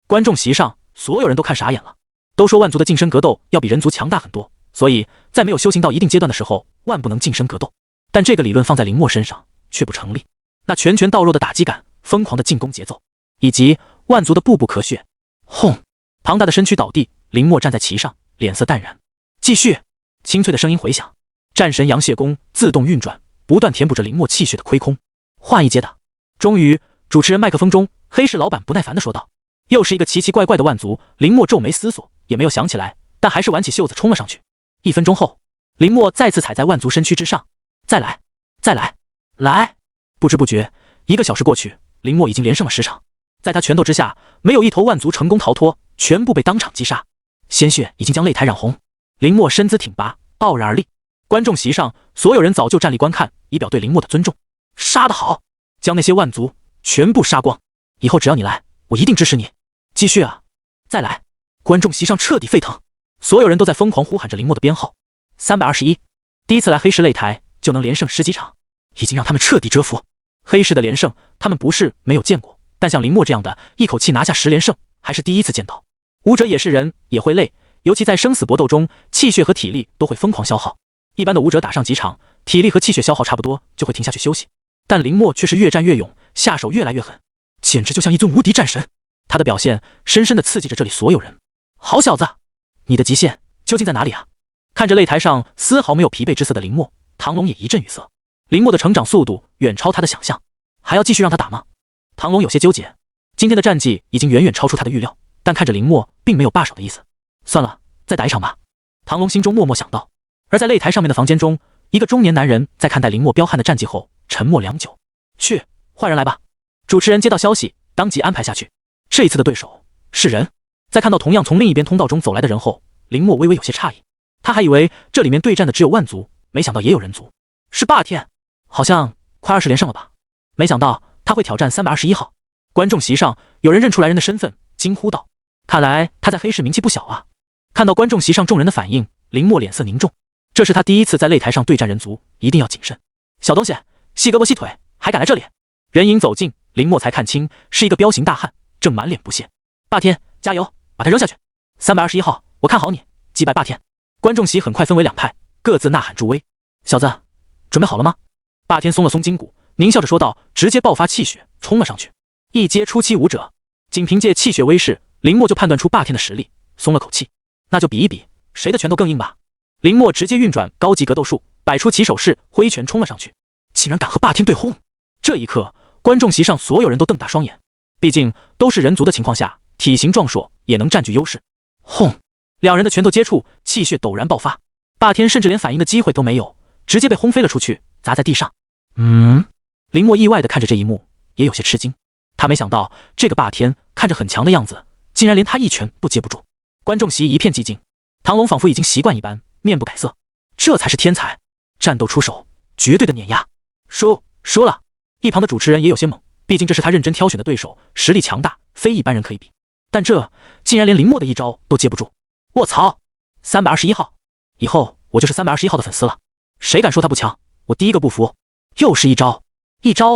观众席上所有人都看傻眼了。都说万族的近身格斗要比人族强大很多，所以在没有修行到一定阶段的时候，万不能近身格斗。但这个理论放在林默身上却不成立。那拳拳到肉的打击感，疯狂的进攻节奏，以及万族的步步咳血。轰！庞大的身躯倒地，林默站在其上，脸色淡然。继续！清脆的声音回响，战神阳血功自动运转，不断填补着林默气血的亏空。换1阶的。终于，主持人麦克风中，黑市老板不耐烦地说道。又是一个奇奇怪怪的万族，林默皱眉思索，也没有想起来，但还是挽起袖子冲了上去。1分钟后，林默再次踩在万族身躯之上。再来，再来，来！不知不觉，1个小时过去，林默已经连胜了10场。在他拳头之下，没有一头万族成功逃脱，全部被当场击杀，鲜血已经将擂台染红。林默身姿挺拔，傲然而立。观众席上，所有人早就站立观看，以表对林默的尊重。杀得好！将那些万族全部杀光！以后只要你来，我一定支持你。继续啊！再来！观众席上彻底沸腾，所有人都在疯狂呼喊着林默的编号。321，第一次来黑市擂台就能连胜10几场，已经让他们彻底折服。黑市的连胜，他们不是没有见过，但像林默这样的一口气拿下10连胜，还是第一次见到。武者也是人，也会累，尤其在生死搏斗中，气血和体力都会疯狂消耗。一般的武者打上几场，体力和气血消耗差不多，就会停下去休息。但林默却是越战越勇，下手越来越狠，简直就像一尊无敌战神。他的表现深深地刺激着这里所有人。好小子，你的极限究竟在哪里啊？看着擂台上丝毫没有疲惫之色的林默，唐龙也一阵语塞。林默的成长速度远超他的想象，还要继续让他打吗？唐龙有些纠结。今天的战绩已经远远超出他的预料，但看着林默并没有罢手的意思。算了，再打一场吧。唐龙心中默默想到。而在擂台上面的房间中，一个中年男人在看待林默彪悍的战绩后沉默良久。去，换人来吧。主持人接到消息，当即安排下去。这一次的对手是人。在看到同样从另一边通道中走来的人后，林默微微有些诧异。他还以为这里面对战的只有万族，没想到也有人族。是霸天，好像快20连胜了吧？没想到他会挑战321号。观众席上有人认出来人的身份，惊呼道：看来他在黑市名气不小啊。看到观众席上众人的反应，林默脸色凝重。这是他第一次在擂台上对战人族，一定要谨慎。小东西，细胳膊细腿，还敢来这里？人影走近，林默才看清是一个彪形大汉，正满脸不屑。霸天，加油，把他扔下去！321号，我看好你，击败霸天！观众席很快分为2派，各自呐喊助威。小子，准备好了吗？霸天松了松筋骨，狞笑着说道，直接爆发气血，冲了上去。1阶初期武者，仅凭借气血威势，林默就判断出霸天的实力，松了口气。那就比一比，谁的拳头更硬吧。林默直接运转高级格斗术，摆出起手式，挥拳冲了上去，竟然敢和霸天对轰！这一刻，观众席上所有人都瞪大双眼，毕竟都是人族的情况下，体型壮硕也能占据优势。轰！两人的拳头接触，气血陡然爆发，霸天甚至连反应的机会都没有，直接被轰飞了出去，砸在地上。林默意外地看着这一幕，也有些吃惊。他没想到这个霸天看着很强的样子，竟然连他一拳都接不住。观众席一片寂静，唐龙仿佛已经习惯一般，面不改色。这才是天才，战斗出手，绝对的碾压。输了。一旁的主持人也有些懵，毕竟这是他认真挑选的对手，实力强大，非一般人可以比。但这竟然连林默的一招都接不住。卧槽！321号，以后我就是321号的粉丝了。谁敢说他不强，我第一个不服。又是一招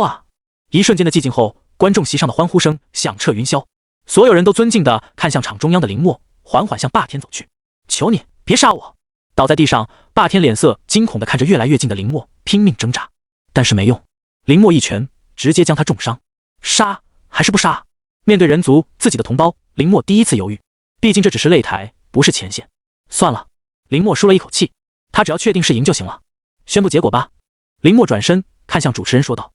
啊！一瞬间的寂静后，观众席上的欢呼声响彻云霄，所有人都尊敬地看向场中央的林默，缓缓向霸天走去。求你别杀我！倒在地上，霸天脸色惊恐地看着越来越近的林默，拼命挣扎，但是没用。林默一拳直接将他重伤。杀还是不杀？面对人族自己的同胞，林默第一次犹豫，毕竟这只是擂台，不是前线。算了，林默舒了一口气，他只要确定是赢就行了。宣布结果吧。林默转身看向主持人说道。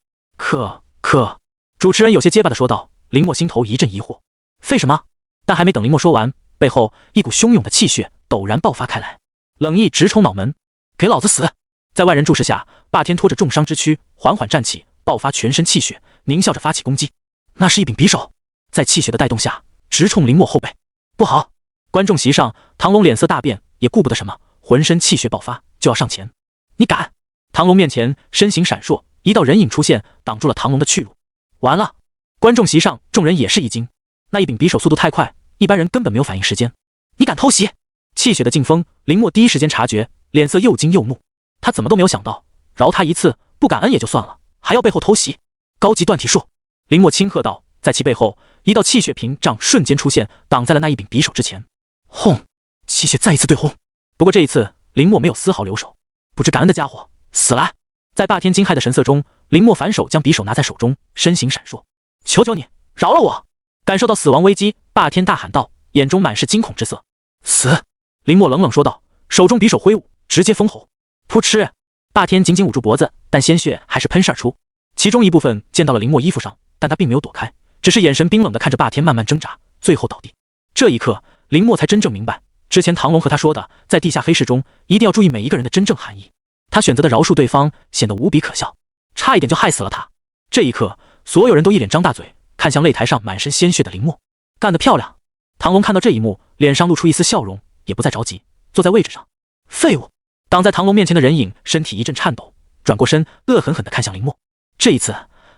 主持人有些结巴地说道。林默心头一阵疑惑，废什么？但还没等林默说完，背后一股汹涌的气血陡然爆发开来，冷意直冲脑门。给老子死！在万人注视下，霸天拖着重伤之躯缓缓站起，爆发全身气血，狞笑着发起攻击。那是一柄匕首，在气血的带动下直冲林默后背。不好！观众席上，唐龙脸色大变，也顾不得什么，浑身气血爆发，就要上前。你敢！唐龙面前身形闪烁，一道人影出现，挡住了唐龙的去路。完了！观众席上众人也是一惊，那一柄匕首速度太快，一般人根本没有反应时间。你敢偷袭！气血的劲风，林默第一时间察觉，脸色又惊又怒。他怎么都没有想到，饶他一次，不感恩也就算了，还要背后偷袭。高级断体术！林默轻喝道，在其背后，一道气血屏障瞬间出现，挡在了那一柄匕首之前。轰！气血再一次对轰。不过这一次，林默没有丝毫留手。不知感恩的家伙，死来！在霸天惊骇的神色中，林默反手将匕首拿在手中，身形闪烁。求求你，饶了我！感受到死亡危机，霸天大喊道，眼中满是惊恐之色。死！林默冷冷说道，手中匕首挥舞，直接封喉。噗嗤！霸天紧紧捂住脖子，但鲜血还是喷射而出，其中一部分溅到了林默衣服上，但他并没有躲开，只是眼神冰冷地看着霸天慢慢挣扎，最后倒地。这一刻，林默才真正明白，之前唐龙和他说的，在地下黑市中一定要注意每一个人的真正含义。他选择的饶恕对方，显得无比可笑，差一点就害死了他。这一刻，所有人都一脸张大嘴，看向擂台上满身鲜血的林默。干得漂亮！唐龙看到这一幕，脸上露出一丝笑容，也不再着急，坐在位置上。废物！挡在唐龙面前的人影身体一阵颤抖，转过身，恶狠狠地看向林默。这一次，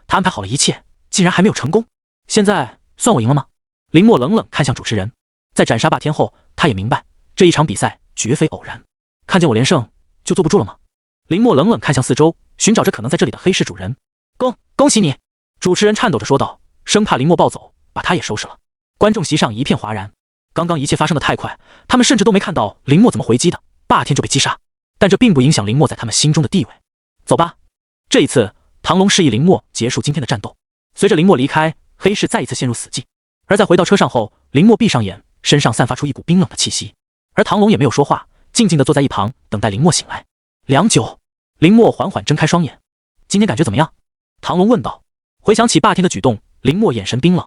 他安排好了一切，竟然还没有成功。现在算我赢了吗？林默冷冷看向主持人，在斩杀霸天后，他也明白这一场比赛绝非偶然。看见我连胜就坐不住了吗？林默冷冷看向四周，寻找着可能在这里的黑市主人。恭喜你！主持人颤抖着说道，生怕林默暴走，把他也收拾了。观众席上一片哗然，刚刚一切发生的太快，他们甚至都没看到林默怎么回击的，霸天就被击杀。但这并不影响林默在他们心中的地位。走吧。这一次，唐龙示意林默结束今天的战斗。随着林默离开，黑市再一次陷入死寂。而在回到车上后，林默闭上眼，身上散发出一股冰冷的气息。而唐龙也没有说话，静静地坐在一旁，等待林默醒来。良久，林默缓缓睁开双眼。今天感觉怎么样？唐龙问道。回想起霸天的举动，林默眼神冰冷。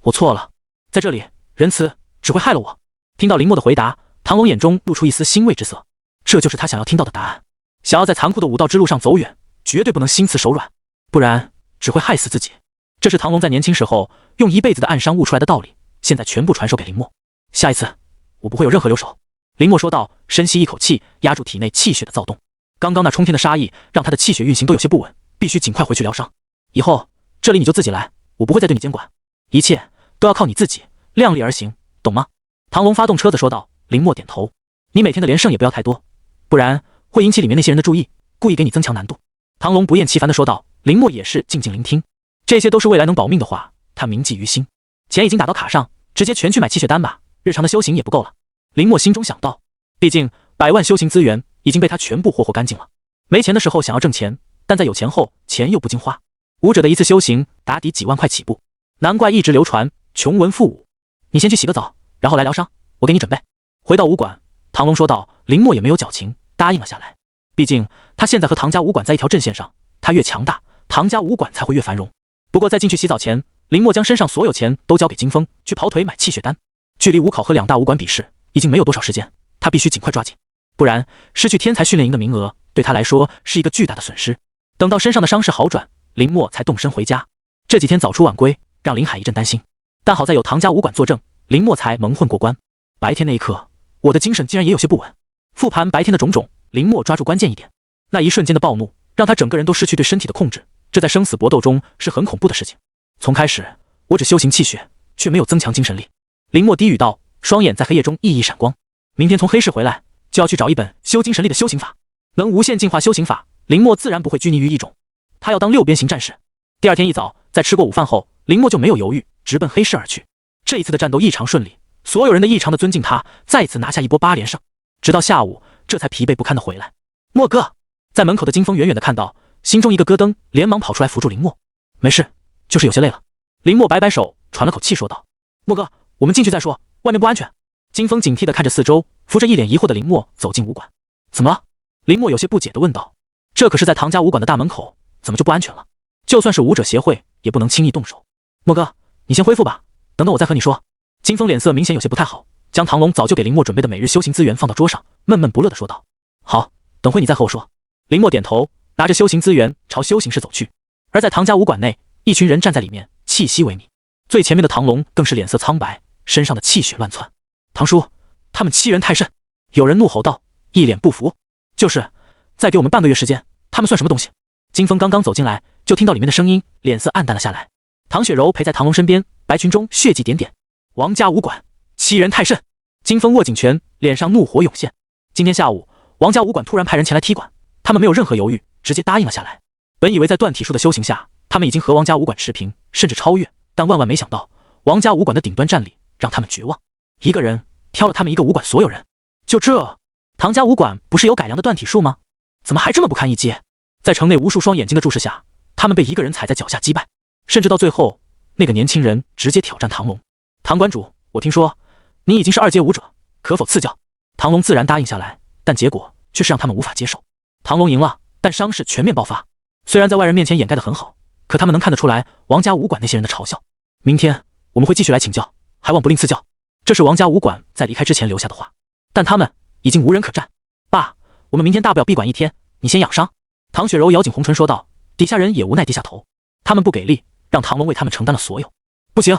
我错了，在这里，仁慈只会害了我。听到林默的回答，唐龙眼中露出一丝欣慰之色。这就是他想要听到的答案。想要在残酷的武道之路上走远，绝对不能心慈手软，不然只会害死自己。这是唐龙在年轻时候用一辈子的暗伤悟出来的道理，现在全部传授给林默。下一次，我不会有任何留手。林默说道，深吸一口气，压住体内气血的躁动。刚刚那冲天的杀意让他的气血运行都有些不稳，必须尽快回去疗伤。以后这里你就自己来，我不会再对你监管，一切都要靠你自己，量力而行，懂吗？唐龙发动车子说道。林默点头。你每天的连胜也不要太多，不然会引起里面那些人的注意，故意给你增强难度。唐龙不厌其烦地说道。林默也是静静聆听，这些都是未来能保命的话，他铭记于心。钱已经打到卡上，直接全去买气血丹吧，日常的修行也不够了。林默心中想到，毕竟100万修行资源已经被他全部霍霍干净了。没钱的时候想要挣钱，但在有钱后钱又不经花。武者的一次修行打底几万块起步，难怪一直流传穷文富武。你先去洗个澡，然后来疗伤，我给你准备。回到武馆，唐龙说道。林默也没有矫情，答应了下来。毕竟他现在和唐家武馆在一条阵线上，他越强大，唐家武馆才会越繁荣。不过在进去洗澡前，林默将身上所有钱都交给金峰，去跑腿买气血丹。距离武考和2大武馆比试已经没有多少时间，他必须尽快抓紧，不然失去天才训练营的名额对他来说是一个巨大的损失。等到身上的伤势好转，林默才动身回家。这几天早出晚归，让林海一阵担心，但好在有唐家武馆作证，林默才蒙混过关。白天那一刻，我的精神竟然也有些不稳。复盘白天的种种，林默抓住关键一点，那一瞬间的暴怒让他整个人都失去对身体的控制，这在生死搏斗中是很恐怖的事情。从开始我只修行气血，却没有增强精神力。林默低语道，双眼在黑夜中熠熠闪光。明天从黑市回来，就要去找一本修精神力的修行法，能无限进化修行法，林默自然不会拘泥于一种，他要当6边形战士。第二天一早，在吃过午饭后，林默就没有犹豫，直奔黑市而去。这一次的战斗异常顺利，所有人都异常的尊敬他，再次拿下一波8连胜。直到下午，这才疲惫不堪的回来。默哥，在门口的金峰远远的看到，心中一个咯噔，连忙跑出来扶住林默。没事，就是有些累了。林默摆摆手，喘了口气说道：默哥，我们进去再说，外面不安全。金峰警惕地看着四周，扶着一脸疑惑的林默走进武馆。怎么了？林默有些不解地问道。这可是在唐家武馆的大门口，怎么就不安全了？就算是武者协会，也不能轻易动手。默哥，你先恢复吧，等等我再和你说。金峰脸色明显有些不太好，将唐龙早就给林默准备的每日修行资源放到桌上，闷闷不乐地说道：好，等会你再和我说。林默点头，拿着修行资源朝修行室走去。而在唐家武馆内，一群人站在里面，气息萎靡。最前面的唐龙更是脸色苍白，身上的气血乱窜。唐叔，他们欺人太甚！有人怒吼道，一脸不服。就是，再给我们半个月时间，他们算什么东西？金峰刚刚走进来，就听到里面的声音，脸色暗淡了下来。唐雪柔陪在唐龙身边，白裙中血迹点点。王家武馆欺人太甚！金峰握紧拳，脸上怒火涌现。今天下午，王家武馆突然派人前来踢馆，他们没有任何犹豫，直接答应了下来。本以为在断体术的修行下，他们已经和王家武馆持平，甚至超越，但万万没想到，王家武馆的顶端战力让他们绝望。一个人挑了他们一个武馆所有人，就这，唐家武馆不是有改良的断体术吗？怎么还这么不堪一击？在城内无数双眼睛的注视下，他们被一个人踩在脚下击败，甚至到最后，那个年轻人直接挑战唐龙。唐馆主，我听说你已经是2阶武者，可否赐教？唐龙自然答应下来，但结果却是让他们无法接受。唐龙赢了，但伤势全面爆发，虽然在外人面前掩盖得很好，可他们能看得出来王家武馆那些人的嘲笑。明天我们会继续来请教，还望不吝赐教。这是王家武馆在离开之前留下的话，但他们已经无人可战。爸，我们明天大不了闭馆1天，你先养伤。唐雪柔咬紧红唇说道，底下人也无奈低下头。他们不给力，让唐龙为他们承担了所有。不行，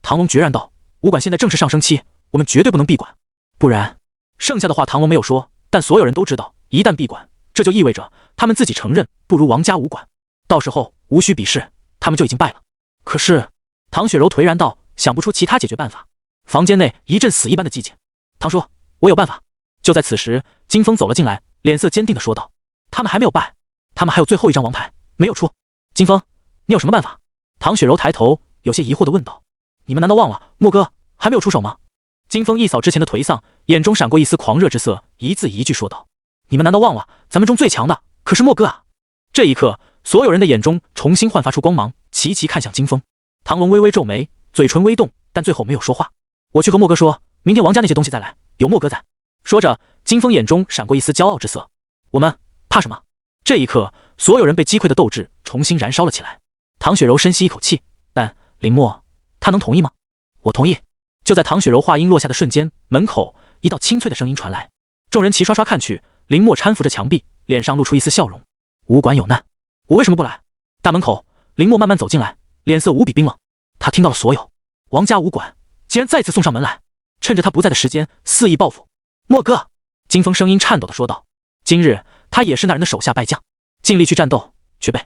唐龙决然道，武馆现在正是上升期，我们绝对不能闭馆，不然……剩下的话唐龙没有说，但所有人都知道，一旦闭馆，这就意味着他们自己承认不如王家武馆，到时候无需比试，他们就已经败了。可是，唐雪柔颓然道，想不出其他解决办法。房间内一阵死一般的寂静。唐叔，我有办法。就在此时，金峰走了进来，脸色坚定地说道：他们还没有败，他们还有最后一张王牌没有出。金峰，你有什么办法？唐雪柔抬头，有些疑惑地问道：你们难道忘了莫哥还没有出手吗？金峰一扫之前的颓丧，眼中闪过一丝狂热之色，一字一句说道：你们难道忘了咱们中最强的可是莫哥啊？这一刻，所有人的眼中重新焕发出光芒，齐齐看向金峰。唐龙微微皱眉，嘴唇微动，但最后没有说话。我去和莫哥说，明天王家那些东西再来，有莫哥在。说着，金峰眼中闪过一丝骄傲之色。我们怕什么？这一刻，所有人被击溃的斗志重新燃烧了起来。唐雪柔深吸一口气，但林默，他能同意吗？我同意。就在唐雪柔话音落下的瞬间，门口一道清脆的声音传来，众人齐刷刷看去，林默搀扶着墙壁，脸上露出一丝笑容。武馆有难，我为什么不来？大门口，林默慢慢走进来，脸色无比冰冷。他听到了所有，王家武馆竟然再次送上门来，趁着他不在的时间肆意报复。莫哥，金峰声音颤抖地说道，今日他也是那人的手下败将，尽力去战斗，却被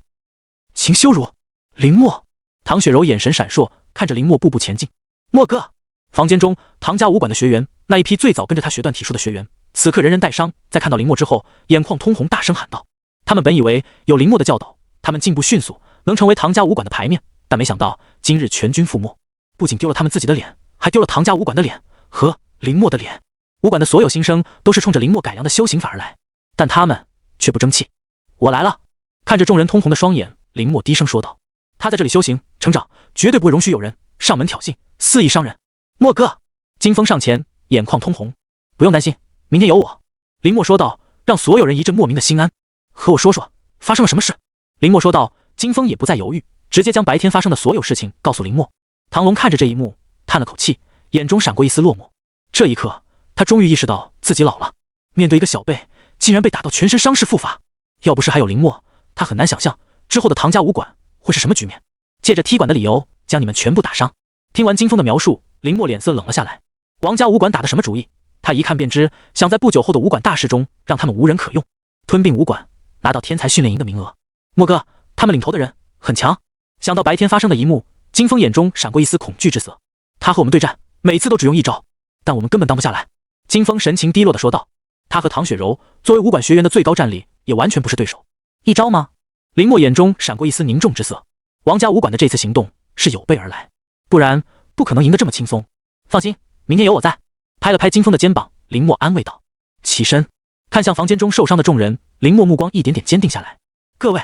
秦羞辱。林默，唐雪柔眼神闪烁，看着林默步步前进。莫哥，房间中唐家武馆的学员，那一批最早跟着他学断体术的学员，此刻人人带伤，在看到林默之后，眼眶通红，大声喊道：他们本以为有林默的教导，他们进步迅速，能成为唐家武馆的牌面，但没想到今日全军覆没，不仅丢了他们自己的脸，还丢了唐家武馆的脸和林默的脸。武馆的所有新生都是冲着林默改良的修行法而来，但他们却不争气。我来了。看着众人通红的双眼，林默低声说道：他在这里修行成长，绝对不会容许有人上门挑衅，肆意伤人。莫哥，金峰上前，眼眶通红。不用担心，明天有我。林默说道，让所有人一阵莫名的心安。和我说说发生了什么事。林默说道。金峰也不再犹豫，直接将白天发生的所有事情告诉林默。唐龙看着这一幕，叹了口气，眼中闪过一丝落寞。这一刻，他终于意识到自己老了，面对一个小辈，竟然被打到全身伤势复发。要不是还有林默，他很难想象之后的唐家武馆会是什么局面。借着踢馆的理由将你们全部打伤。听完金峰的描述，林默脸色冷了下来。王家武馆打的什么主意？他一看便知，想在不久后的武馆大事中让他们无人可用，吞并武馆，拿到天才训练营的名额。莫哥，他们领头的人很强。想到白天发生的一幕，金峰眼中闪过一丝恐惧之色。他和我们对战，每次都只用一招，但我们根本当不下来。金峰神情低落地说道。他和唐雪柔作为武馆学员的最高战力，也完全不是对手。一招吗？林默眼中闪过一丝凝重之色。王家武馆的这次行动是有备而来，不然不可能赢得这么轻松。放心，明天有我在。拍了拍金峰的肩膀，林默安慰道。起身看向房间中受伤的众人，林默目光一点点坚定下来。各位，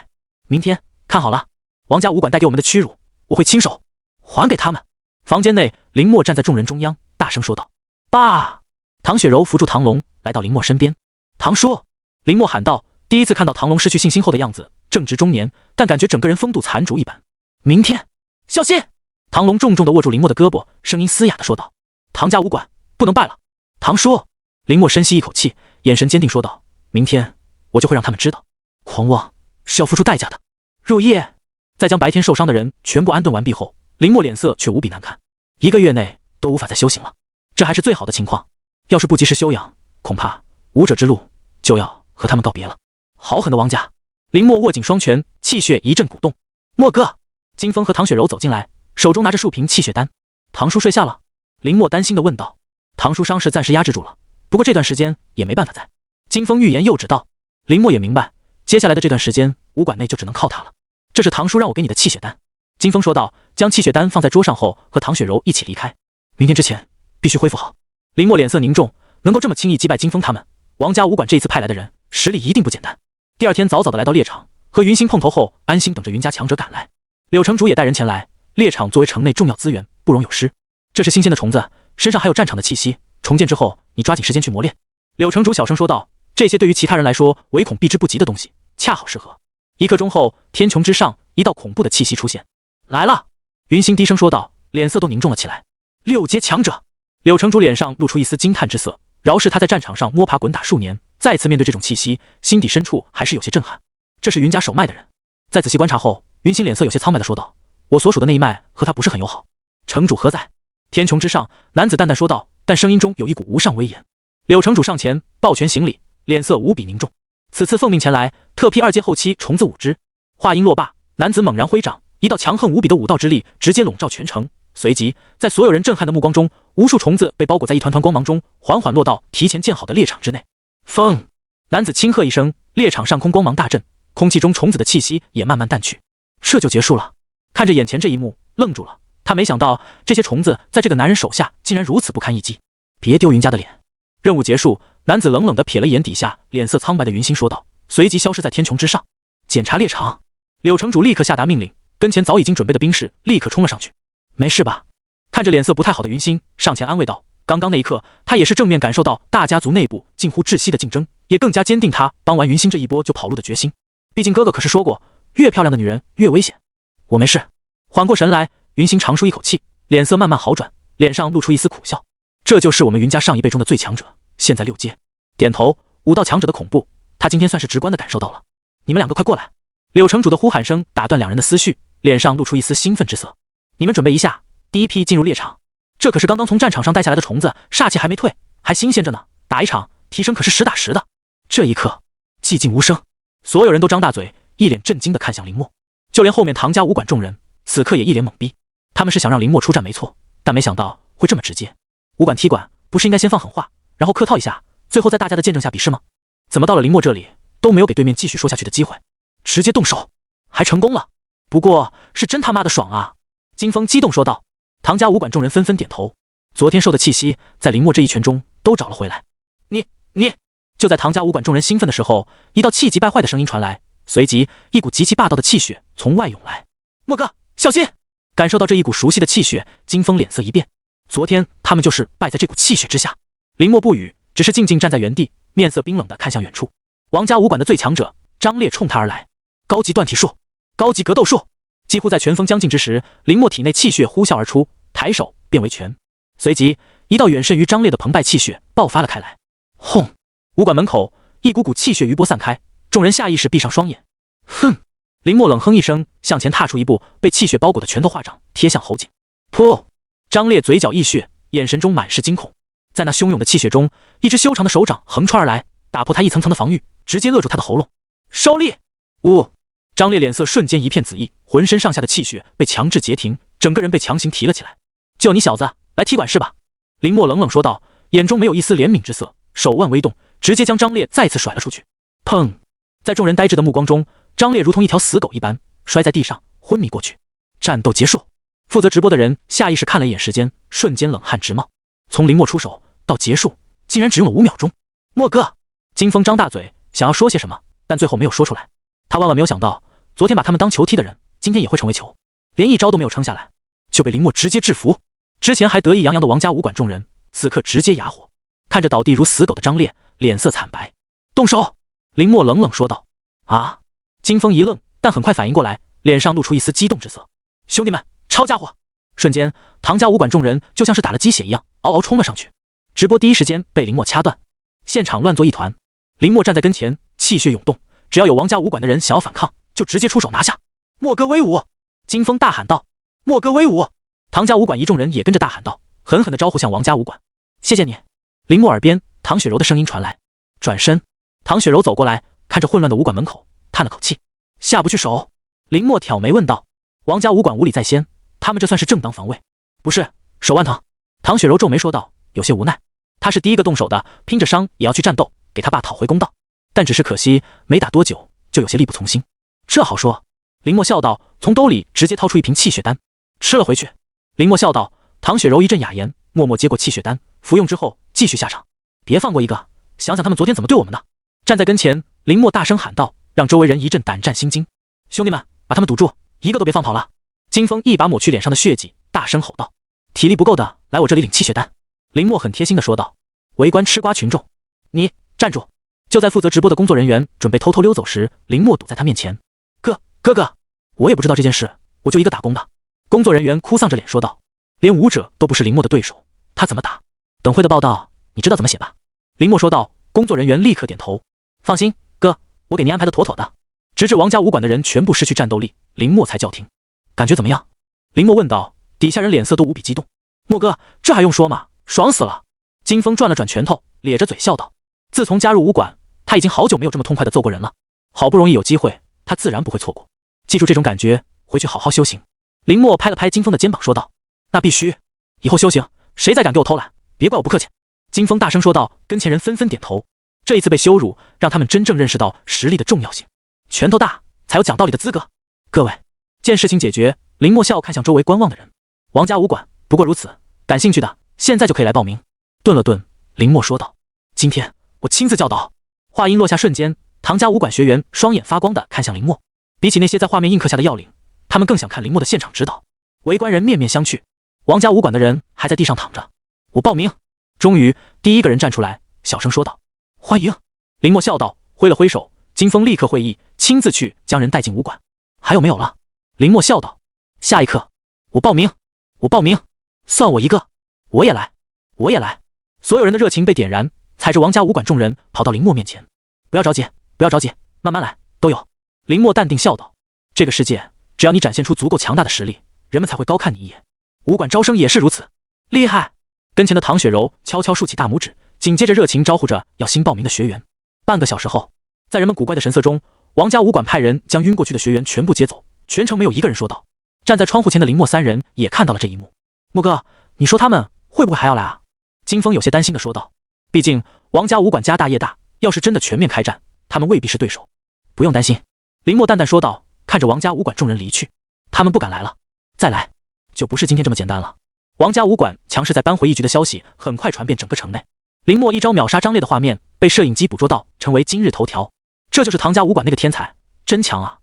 明天看好了，王家武馆带给我们的屈辱，我会亲手还给他们。房间内，林默站在众人中央，大声说道。爸！唐雪柔扶住唐龙，来到林默身边。唐叔！林默喊道。第一次看到唐龙失去信心后的样子，正值中年，但感觉整个人风度残烛一般。明天小心！唐龙重重地握住林默的胳膊，声音嘶哑地说道。唐家武馆不能败了。唐叔！林默深吸一口气，眼神坚定说道。明天我就会让他们知道，狂妄是要付出代价的。入夜，在将白天受伤的人全部安顿完毕后，林默脸色却无比难看。1个月内都无法再修行了，这还是最好的情况。要是不及时休养，恐怕武者之路就要和他们告别了。好狠的王家！林默握紧双拳，气血一阵鼓动。默哥！金峰和唐雪柔走进来，手中拿着数瓶气血丹。唐叔睡下了？林默担心地问道。唐叔伤势暂时压制住了，不过这段时间也没办法在。金峰欲言又止道。林默也明白，接下来的这段时间武馆内就只能靠他了。这是唐叔让我给你的气血丹。金峰说道，将气血丹放在桌上后，和唐雪柔一起离开。明天之前必须恢复好。林默脸色凝重，能够这么轻易击败金峰他们，王家武馆这一次派来的人实力一定不简单。第二天早早的来到猎场，和云星碰头后，安心等着云家强者赶来。柳城主也带人前来，猎场作为城内重要资源，不容有失。这是新鲜的虫子，身上还有战场的气息，重建之后，你抓紧时间去磨练。柳城主小声说道，这些对于其他人来说唯恐避之不及的东西，恰好适合。1刻钟后，天穹之上，一道恐怖的气息出现。来了！云星低声说道，脸色都凝重了起来。6阶强者！柳城主脸上露出一丝惊叹之色，饶是他在战场上摸爬滚打数年，再次面对这种气息，心底深处还是有些震撼。这是云家首脉的人。在仔细观察后，云星脸色有些苍白地说道，我所属的那一脉和他不是很友好。城主何在？天穹之上，男子淡淡说道，但声音中有一股无上威严。柳城主上前抱拳行礼，脸色无比凝重。此次奉命前来，特批2阶后期虫子5只。话音落罢，男子猛然挥掌，一道强横无比的武道之力直接笼罩全城。随即，在所有人震撼的目光中，无数虫子被包裹在一团团光芒中，缓缓落到提前建好的猎场之内。风！男子轻喝一声，猎场上空光芒大震，空气中虫子的气息也慢慢淡去。这就结束了。看着眼前这一幕，愣住了。他没想到这些虫子在这个男人手下竟然如此不堪一击。别丢云家的脸。任务结束，男子冷冷地瞥了眼底下脸色苍白的云星，说道，随即消失在天穹之上。检查猎场。柳城主立刻下达命令，跟前早已经准备的兵士立刻冲了上去。没事吧？看着脸色不太好的云星，上前安慰道。刚刚那一刻，他也是正面感受到大家族内部近乎窒息的竞争，也更加坚定他帮完云星这一波就跑路的决心。毕竟哥哥可是说过，越漂亮的女人越危险。我没事。缓过神来，云星长舒一口气，脸色慢慢好转，脸上露出一丝苦笑。这就是我们云家上一辈中的最强者，现在6阶。点头，武道强者的恐怖，他今天算是直观的感受到了。你们2个快过来！柳城主的呼喊声打断2人的思绪，脸上露出一丝兴奋之色。你们准备一下，第一批进入猎场。这可是刚刚从战场上带下来的虫子，煞气还没退，还新鲜着呢。打一场，提升可是实打实的。这一刻，寂静无声，所有人都张大嘴，一脸震惊地看向林默。就连后面唐家武馆众人，此刻也一脸懵逼。他们是想让林默出战没错，但没想到会这么直接。武馆踢馆不是应该先放狠话，然后客套一下，最后在大家的见证下比试吗？怎么到了林默这里都没有给对面继续说下去的机会，直接动手，还成功了。不过是真他妈的爽啊！金峰激动说道。唐家武馆众人纷纷点头，昨天受的气息在林默这一拳中都找了回来。你就在唐家武馆众人兴奋的时候，一道气急败坏的声音传来，随即一股极其霸道的气血从外涌来。默哥，小心！感受到这一股熟悉的气血，金峰脸色一变。昨天他们就是败在这股气血之下。林默不语，只是静静站在原地，面色冰冷地看向远处。王家武馆的最强者张烈冲他而来，高级断体术，高级格斗术，几乎在拳锋将近之时，林默体内气血呼啸而出，抬手变为拳，随即一道远甚于张烈的澎湃气血爆发了开来。轰！武馆门口一股股气血余波散开，众人下意识闭上双眼。哼！林默冷哼一声，向前踏出一步，被气血包裹的拳头化掌贴向喉颈。噗！张烈嘴角溢血，眼神中满是惊恐。在那汹涌的气血中，一只修长的手掌横穿而来，打破他一层层的防御，直接扼住他的喉咙。收力！呜！张烈脸色瞬间一片紫翳，浑身上下的气血被强制截停，整个人被强行提了起来。就你小子来踢馆是吧？林默冷冷说道，眼中没有一丝怜悯之色，手腕微动，直接将张烈再次甩了出去。砰！在众人呆滞的目光中，张烈如同一条死狗一般摔在地上，昏迷过去。战斗结束。负责直播的人下意识看了一眼时间，瞬间冷汗直冒。从林默出手到结束，竟然只用了5秒钟。默哥！金风张大嘴想要说些什么，但最后没有说出来。他万万没有想到，昨天把他们当球踢的人，今天也会成为球。连一招都没有撑下来，就被林默直接制服。之前还得意洋洋的王家武馆众人，此刻直接哑火，看着倒地如死狗的张烈，脸色惨白。动手！林默冷冷说道。啊！金风一愣，但很快反应过来，脸上露出一丝激动之色。兄弟们，抄家伙！瞬间，唐家武馆众人就像是打了鸡血一样，嗷嗷冲了上去。直播第一时间被林默掐断，现场乱作一团。林默站在跟前，气血涌动，只要有王家武馆的人想要反抗，就直接出手拿下。默哥威武！金风大喊道。默哥威武！唐家武馆一众人也跟着大喊道，狠狠地招呼向王家武馆。谢谢你。林默耳边唐雪柔的声音传来。转身，唐雪柔走过来，看着混乱的武馆门口，叹了口气。下不去手？林默挑眉问道。王家武馆无礼在先，他们这算是正当防卫。不是，手腕疼。唐雪柔皱眉说道，有些无奈。他是第一个动手的，拼着伤也要去战斗，给他爸讨回公道。但只是可惜，没打多久就有些力不从心。这好说。林默笑道，从兜里直接掏出一瓶气血丹，吃了回去。林默笑道。唐雪柔一阵哑言，默默接过气血丹，服用之后继续下场。别放过一个，想想他们昨天怎么对我们的。站在跟前，林默大声喊道，让周围人一阵胆战心惊。兄弟们，把他们堵住，一个都别放跑了。金风一把抹去脸上的血迹，大声吼道。体力不够的，来我这里领气血丹。林默很贴心的说道。围观吃瓜群众，你站住！就在负责直播的工作人员准备偷偷溜走时，林默堵在他面前。哥哥，我也不知道这件事，我就一个打工的。工作人员哭丧着脸说道。连武者都不是林默的对手，他怎么打？等会的报道你知道怎么写吧？林默说道。工作人员立刻点头。放心，哥，我给您安排的妥妥的。直至王家武馆的人全部失去战斗力，林默才叫停。感觉怎么样？林默问道。底下人脸色都无比激动。默哥，这还用说吗？爽死了！金风转了转拳头，咧着嘴笑道。自从加入武馆，他已经好久没有这么痛快的揍过人了。好不容易有机会，他自然不会错过。记住这种感觉，回去好好修行。林默拍了拍金风的肩膀说道。那必须，以后修行，谁再敢给我偷懒，别怪我不客气。金风大声说道，跟前人纷纷点头。这一次被羞辱，让他们真正认识到实力的重要性。拳头大，才有讲道理的资格。各位，见事情解决，林默笑看向周围观望的人。王家武馆不过如此，感兴趣的现在就可以来报名。顿了顿，林默说道。今天我亲自教导。话音落下瞬间，唐家武馆学员双眼发光地看向林默。比起那些在画面印刻下的要领，他们更想看林默的现场指导。围观人面面相觑。王家武馆的人还在地上躺着。我报名。终于，第一个人站出来，小声说道。欢迎。林默笑道，挥了挥手。金风立刻会意，亲自去将人带进武馆。还有没有了？林默笑道。下一刻，我报名。我报名。算我一个。我也来。我也来。所有人的热情被点燃，踩着王家武馆众人跑到林默面前。不要着急，不要着急，慢慢来，都有。林默淡定笑道。这个世界，只要你展现出足够强大的实力，人们才会高看你一眼。武馆招生也是如此。厉害！跟前的唐雪柔悄悄竖起大拇指，紧接着热情招呼着要新报名的学员。半个小时后，在人们古怪的神色中，王家武馆派人将晕过去的学员全部接走，全程没有一个人说道。站在窗户前的林默三人也看到了这一幕。默哥，你说他们会不会还要来啊？金风有些担心的说道。毕竟王家武馆家大业大，要是真的全面开战，他们未必是对手。不用担心，林默淡淡说道，看着王家武馆众人离去。他们不敢来了，再来就不是今天这么简单了。王家武馆强势在扳回一局的消息很快传遍整个城内。林默一招秒杀张烈的画面被摄影机捕捉到，成为今日头条。这就是唐家武馆那个天才，真强啊！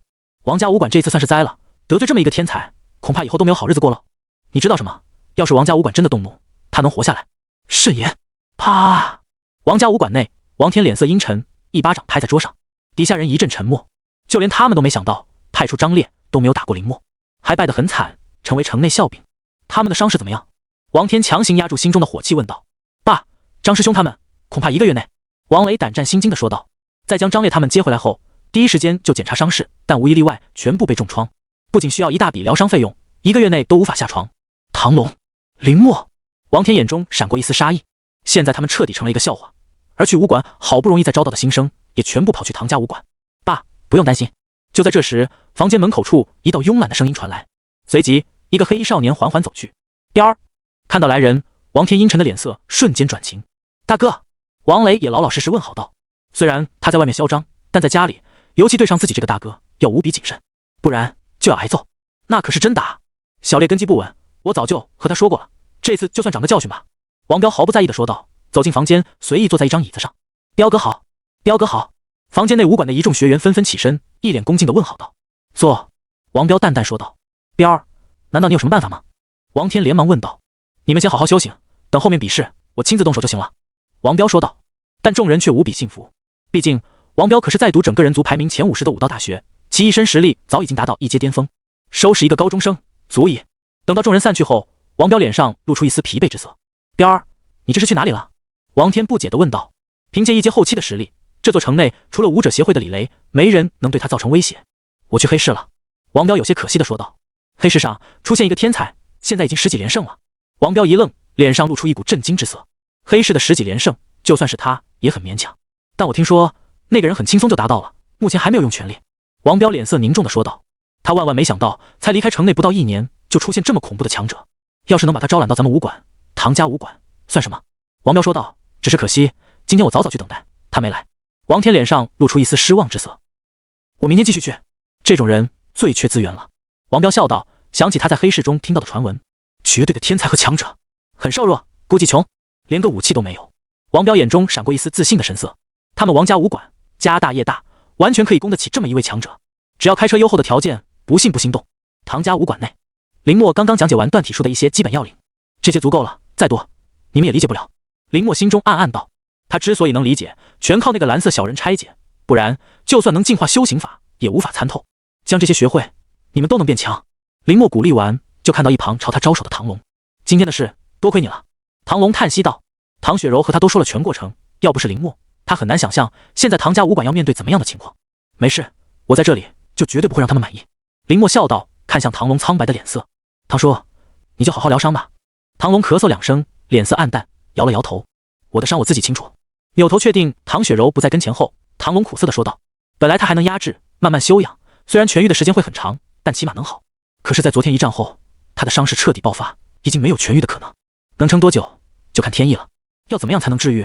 王家武馆这次算是栽了，得罪这么一个天才，恐怕以后都没有好日子过了。你知道什么？要是王家武馆真的动怒，他能活下来？慎言！啪！王家武馆内，王天脸色阴沉，一巴掌拍在桌上，底下人一阵沉默。就连他们都没想到，派出张烈都没有打过林默。还败得很惨，成为城内笑柄。他们的伤势怎么样？王天强行压住心中的火气问道。爸，张师兄他们恐怕1个月内。王雷胆战心惊地说道。在将张烈他们接回来后，第一时间就检查伤势，但无一例外，全部被重创，不仅需要一大笔疗伤费用，1个月内都无法下床。唐龙、林默，王天眼中闪过一丝杀意。现在他们彻底成了一个笑话，而去武馆好不容易再招到的新生，也全部跑去唐家武馆。爸，不用担心。就在这时，房间门口处一道慵懒的声音传来，随即一个黑衣少年缓缓走去。颠儿，看到来人，王天阴沉的脸色瞬间转晴。大哥，王雷也老老实实问好道。虽然他在外面嚣张，但在家里，尤其对上自己这个大哥，要无比谨慎，不然就要挨揍。那可是真打。小烈根基不稳，我早就和他说过了，这次就算长个教训吧。王彪毫不在意地说道，走进房间，随意坐在一张椅子上。彪哥好，彪哥好。房间内武馆的一众学员纷纷起身，一脸恭敬地问好道。坐。王彪淡淡说道。彪儿，难道你有什么办法吗？王天连忙问道。你们先好好修行，等后面比试，我亲自动手就行了。王彪说道。但众人却无比信服，毕竟王彪可是在读整个人族排名前50的武道大学，其一身实力早已经达到一阶巅峰，收拾一个高中生足矣。等到众人散去后，王彪脸上露出一丝疲惫之色。彪儿，你这是去哪里了？王天不解地问道。凭借一阶后期的实力，这座城内除了武者协会的李雷，没人能对他造成威胁。我去黑市了。王彪有些可惜地说道。黑市上出现一个天才，现在已经10几连胜了。王彪一愣，脸上露出一股震惊之色。黑市的10几连胜，就算是他也很勉强，但我听说那个人很轻松就达到了，目前还没有用全力。王彪脸色凝重地说道。他万万没想到，才离开城内不到1年，就出现这么恐怖的强者。要是能把他招揽到咱们武馆，唐家武馆算什么？王彪说道。只是可惜，今天我早早去等待，他没来。王天脸上露出一丝失望之色。我明天继续去，这种人最缺资源了。王彪笑道，想起他在黑市中听到的传闻，绝对的天才和强者，很瘦弱，估计穷，连个武器都没有。王彪眼中闪过一丝自信的神色。他们王家武馆家大业大，完全可以供得起这么一位强者，只要开车优厚的条件，不信不心动。唐家武馆内，林默刚刚讲解完断体术的一些基本要领，这些足够了，再多你们也理解不了。林默心中暗暗道，他之所以能理解，全靠那个蓝色小人拆解，不然就算能进化修行法，也无法参透。将这些学会，你们都能变强。林默鼓励完，就看到一旁朝他招手的唐龙。今天的事多亏你了。唐龙叹息道。唐雪柔和他都说了全过程，要不是林默，他很难想象现在唐家武馆要面对怎么样的情况。没事，我在这里就绝对不会让他们满意。林默笑道，看向唐龙苍白的脸色。唐叔，你就好好疗伤吧。唐龙咳嗽2声，脸色暗淡，摇了摇头。我的伤我自己清楚。扭头确定唐雪柔不在跟前后，唐龙苦涩地说道。本来他还能压制，慢慢休养，虽然痊愈的时间会很长，但起码能好。可是在昨天一战后，他的伤势彻底爆发，已经没有痊愈的可能。能撑多久，就看天意了。要怎么样才能治愈？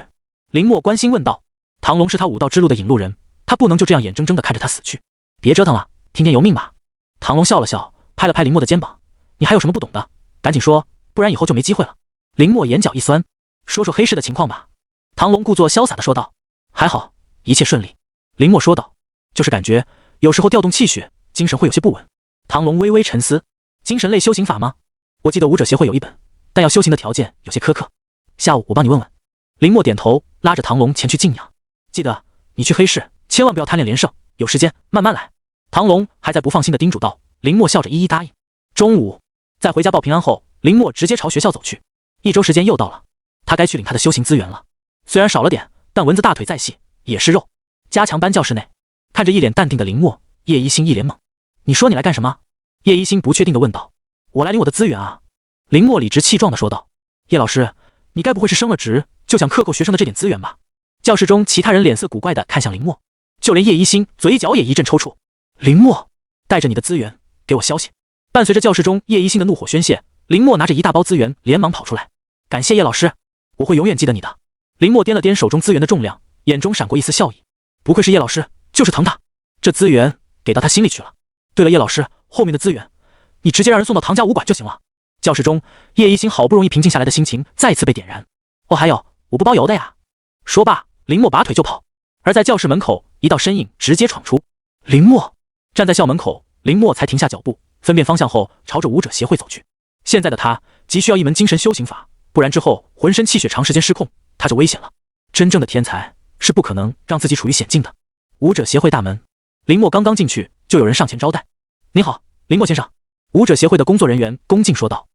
林默关心问道。唐龙是他武道之路的引路人，他不能就这样眼睁睁地看着他死去。别折腾了，听天由命吧。唐龙笑了笑，拍了拍林默的肩膀。你还有什么不懂的，赶紧说，不然以后就没机会了。林默眼角一酸，说说黑市的情况吧。唐龙故作潇洒地说道。还好，一切顺利。林默说道。就是感觉有时候调动气血，精神会有些不稳。唐龙微微沉思。精神类修行法吗？我记得武者协会有一本，但要修行的条件有些苛刻。下午我帮你问问。林默点头，拉着唐龙前去静养。记得你去黑市千万不要贪恋连胜，有时间慢慢来。唐龙还在不放心的叮嘱道。林默笑着一一答应。中午在回家报平安后，林默直接朝学校走去。1周时间又到了，他该去领他的修行资源了。虽然少了点，但蚊子大腿再细也是肉。加强班教室内，看着一脸淡定的林默，叶一星一脸懵。你说你来干什么？叶一星不确定地问道。我来领我的资源啊。林默理直气壮地说道。叶老师，你该不会是升了职就想克扣学生的这点资源吧？教室中其他人脸色古怪地看向林默，就连叶一星嘴角也一阵抽搐。林默，带着你的资源给我消息。伴随着教室中叶一星的怒火宣泄，林默拿着一大包资源连忙跑出来。感谢叶老师，我会永远记得你的。林默掂了掂手中资源的重量，眼中闪过一丝笑意。不愧是叶老师，就是疼他，这资源给到他心里去了。对了，叶老师，后面的资源你直接让人送到唐家武馆就行了。教室中叶一星好不容易平静下来的心情再次被点燃。哦，还有，我不包邮的呀。说罢，林默拔腿就跑。而在教室门口，一道身影直接闯出。林默站在校门口，林默才停下脚步，分辨方向后朝着武者协会走去。现在的他急需要一门精神修行法，不然之后浑身气血长时间失控，他就危险了。真正的天才是不可能让自己处于险境的。武者协会大门，林默刚刚进去，就有人上前招待。您好，林默先生。舞者协会的工作人员恭敬说道：“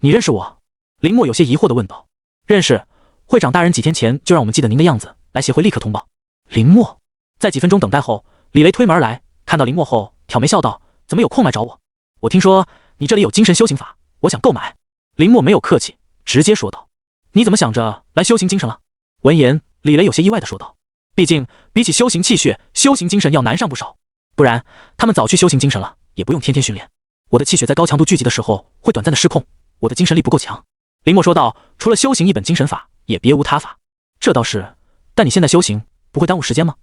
你认识我？”林默有些疑惑地问道：“认识，会长大人几天前就让我们记得您的样子，来协会立刻通报。”林默在几分钟等待后，李雷推门而来，看到林默后挑眉笑道：“怎么有空来找我？我听说你这里有精神修行法，我想购买。”林默没有客气，直接说道：“你怎么想着来修行精神了？”闻言，李雷有些意外地说道：“毕竟比起修行气血，修行精神要难上不少，不然他们早去修行精神了，也不用天天训练。我的气血在高强度聚集的时候会短暂的失控，我的精神力不够强。”林默说道：“除了修行一本精神法，也别无他法。”这倒是，但你现在修行不会耽误时间吗？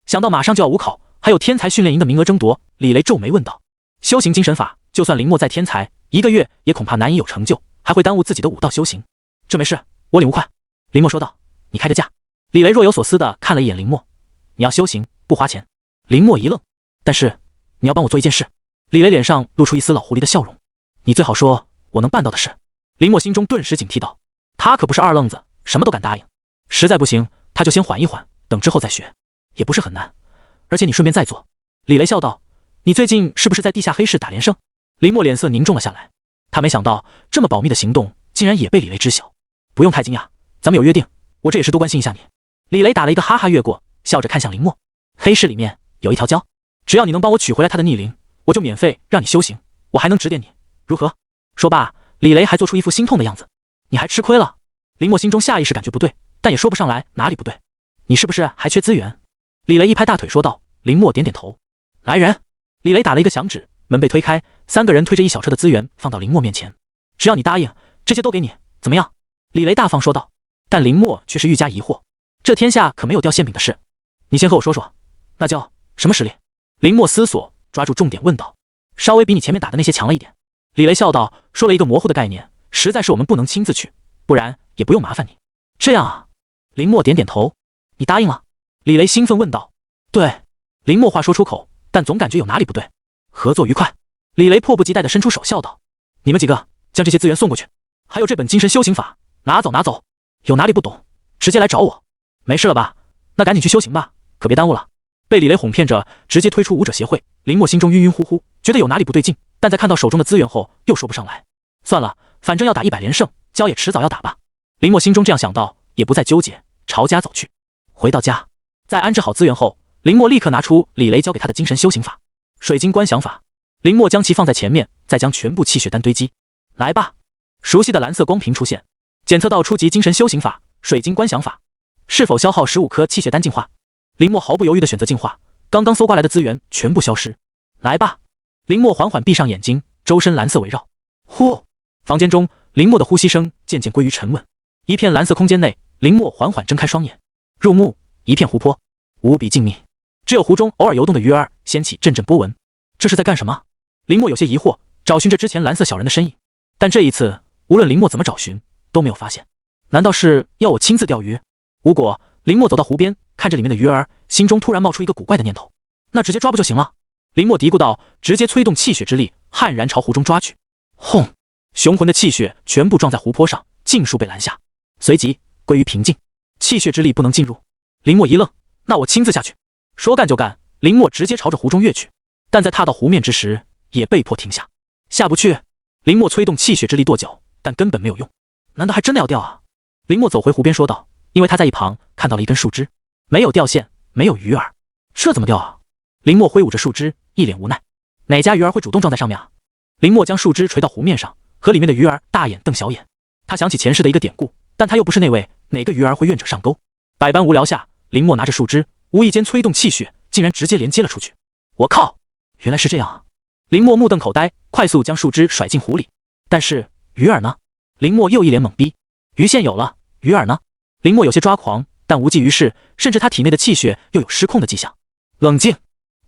想到马上就要武考，还有天才训练营的名额争夺，李雷皱眉问道：“修行精神法，就算林默再天才，1个月也恐怕难以有成就，还会耽误自己的武道修行。”这没事，我领悟快。林默说道：“你开个价。”李雷若有所思地看了一眼林默：“你要修行不花钱？”林默一愣：“但是你要帮我做一件事。”李雷脸上露出一丝老狐狸的笑容：“你最好说我能办到的事。”林默心中顿时警惕道：“他可不是二愣子，什么都敢答应。实在不行，他就先缓一缓，等之后再学，也不是很难。而且你顺便再做。”李雷笑道：“你最近是不是在地下黑市打连胜？”林默脸色凝重了下来，他没想到这么保密的行动竟然也被李雷知晓。“不用太惊讶，咱们有约定，我这也是多关心一下你。”李雷打了一个哈哈越过，笑着看向林默：“黑市里面有一条蛟，只要你能帮我取回来它的逆鳞，我就免费让你修行，我还能指点你，如何？”说罢，李雷还做出一副心痛的样子：“你还吃亏了。”林默心中下意识感觉不对，但也说不上来哪里不对。“你是不是还缺资源？”李雷一拍大腿说道。林默点点头：“来人！”李雷打了一个响指，门被推开，3个人推着一小车的资源放到林默面前：“只要你答应，这些都给你，怎么样？”李雷大方说道。但林默却是愈加疑惑：“这天下可没有掉馅饼的事，你先和我说说，那叫什么实力？”林默思索，抓住重点问道：“稍微比你前面打的那些强了一点。”李雷笑道：“说了一个模糊的概念，实在是我们不能亲自去，不然也不用麻烦你。”“这样啊。”林默点点头：“你答应了？”李雷兴奋问道。“对。”林默话说出口，但总感觉有哪里不对。“合作愉快。”李雷迫不及待地伸出手笑道：“你们几个将这些资源送过去，还有这本精神修行法，拿走拿走，有哪里不懂直接来找我。没事了吧？那赶紧去修行吧，可别耽误了。”被李雷哄骗着直接推出武者协会，林默心中晕晕乎乎，觉得有哪里不对劲，但在看到手中的资源后又说不上来。算了，反正要打100连胜，蛟也迟早要打吧。林默心中这样想到，也不再纠结，朝家走去。回到家，在安置好资源后，林默立刻拿出李雷交给他的精神修行法——水晶观想法。林默将其放在前面，再将全部气血丹堆积。来吧！熟悉的蓝色光屏出现，检测到初级精神修行法——水晶观想法，是否消耗15颗气血丹净化？林默毫不犹豫地选择净化，刚刚搜刮来的资源全部消失。来吧！林默缓缓闭上眼睛，周身蓝色围绕。呼！房间中，林默的呼吸声渐渐归于沉稳。一片蓝色空间内，林默缓缓睁开双眼，入目一片湖泊，无比静谧，只有湖中偶尔游动的鱼儿掀起阵阵波纹。这是在干什么？林默有些疑惑，找寻着之前蓝色小人的身影，但这一次无论林默怎么找寻都没有发现。难道是要我亲自钓鱼？无果，林默走到湖边，看着里面的鱼儿，心中突然冒出一个古怪的念头：那直接抓不就行了？林默嘀咕道，直接催动气血之力，悍然朝湖中抓去。轰！雄浑的气血全部撞在湖泊上，尽数被拦下，随即归于平静。气血之力不能进入。林默一愣：那我亲自下去。说干就干，林默直接朝着湖中跃去，但在踏到湖面之时，也被迫停下。下不去。林默催动气血之力跺脚，但根本没有用。难道还真的要掉啊？林默走回湖边说道，因为他在一旁看到了一根树枝，没有掉线，没有鱼儿，这怎么掉啊？林默挥舞着树枝，一脸无奈。哪家鱼儿会主动撞在上面啊？林默将树枝垂到湖面上，和里面的鱼儿大眼瞪小眼。他想起前世的一个典故，但他又不是那位，哪个鱼儿会愿者上钩？百般无聊下，林默拿着树枝，无意间催动气血，竟然直接连接了出去。我靠，原来是这样啊！林默目瞪口呆，快速将树枝甩进湖里。但是鱼饵呢？林默又一脸懵逼。鱼线有了，鱼饵呢？林默有些抓狂，但无济于事，甚至他体内的气血又有失控的迹象。冷静，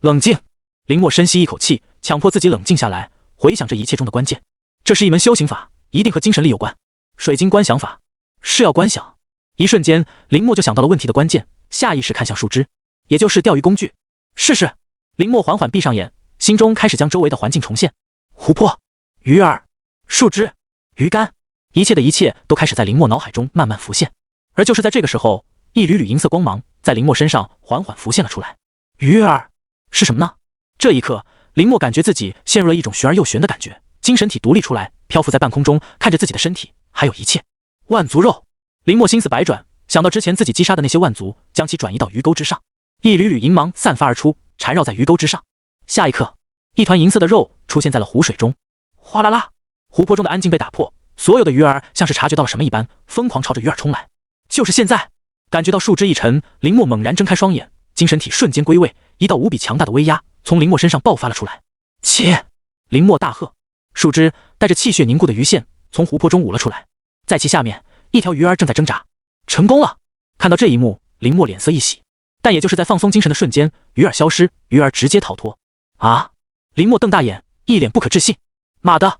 冷静！林默深吸一口气，强迫自己冷静下来，回想这一切中的关键。这是一门修行法，一定和精神力有关。水晶观想法是要观想。一瞬间，林默就想到了问题的关键，下意识看向树枝，也就是钓鱼工具。试试。林默缓缓闭上眼，心中开始将周围的环境重现：湖泊、鱼饵、树枝、鱼竿，一切的一切都开始在林默脑海中慢慢浮现。而就是在这个时候，一缕缕银色光芒在林默身上缓缓浮现了出来。鱼饵是什么呢？这一刻，林默感觉自己陷入了一种玄而又玄的感觉，精神体独立出来，漂浮在半空中，看着自己的身体，还有一切。万族肉，林默心思百转，想到之前自己击杀的那些万族，将其转移到鱼钩之上，一缕缕银芒散发而出，缠绕在鱼钩之上。下一刻，一团银色的肉出现在了湖水中，哗啦啦，湖泊中的安静被打破，所有的鱼儿像是察觉到了什么一般，疯狂朝着鱼儿冲来。就是现在，感觉到树枝一沉，林默猛然睁开双眼，精神体瞬间归位，一道无比强大的威压从林默身上爆发了出来。切！林默大喝，树枝带着气血凝固的鱼线从湖泊中舞了出来，在其下面，一条鱼儿正在挣扎。成功了！看到这一幕，林默脸色一喜，但也就是在放松精神的瞬间，鱼儿消失，鱼儿直接逃脱。啊！林默瞪大眼，一脸不可置信。妈的，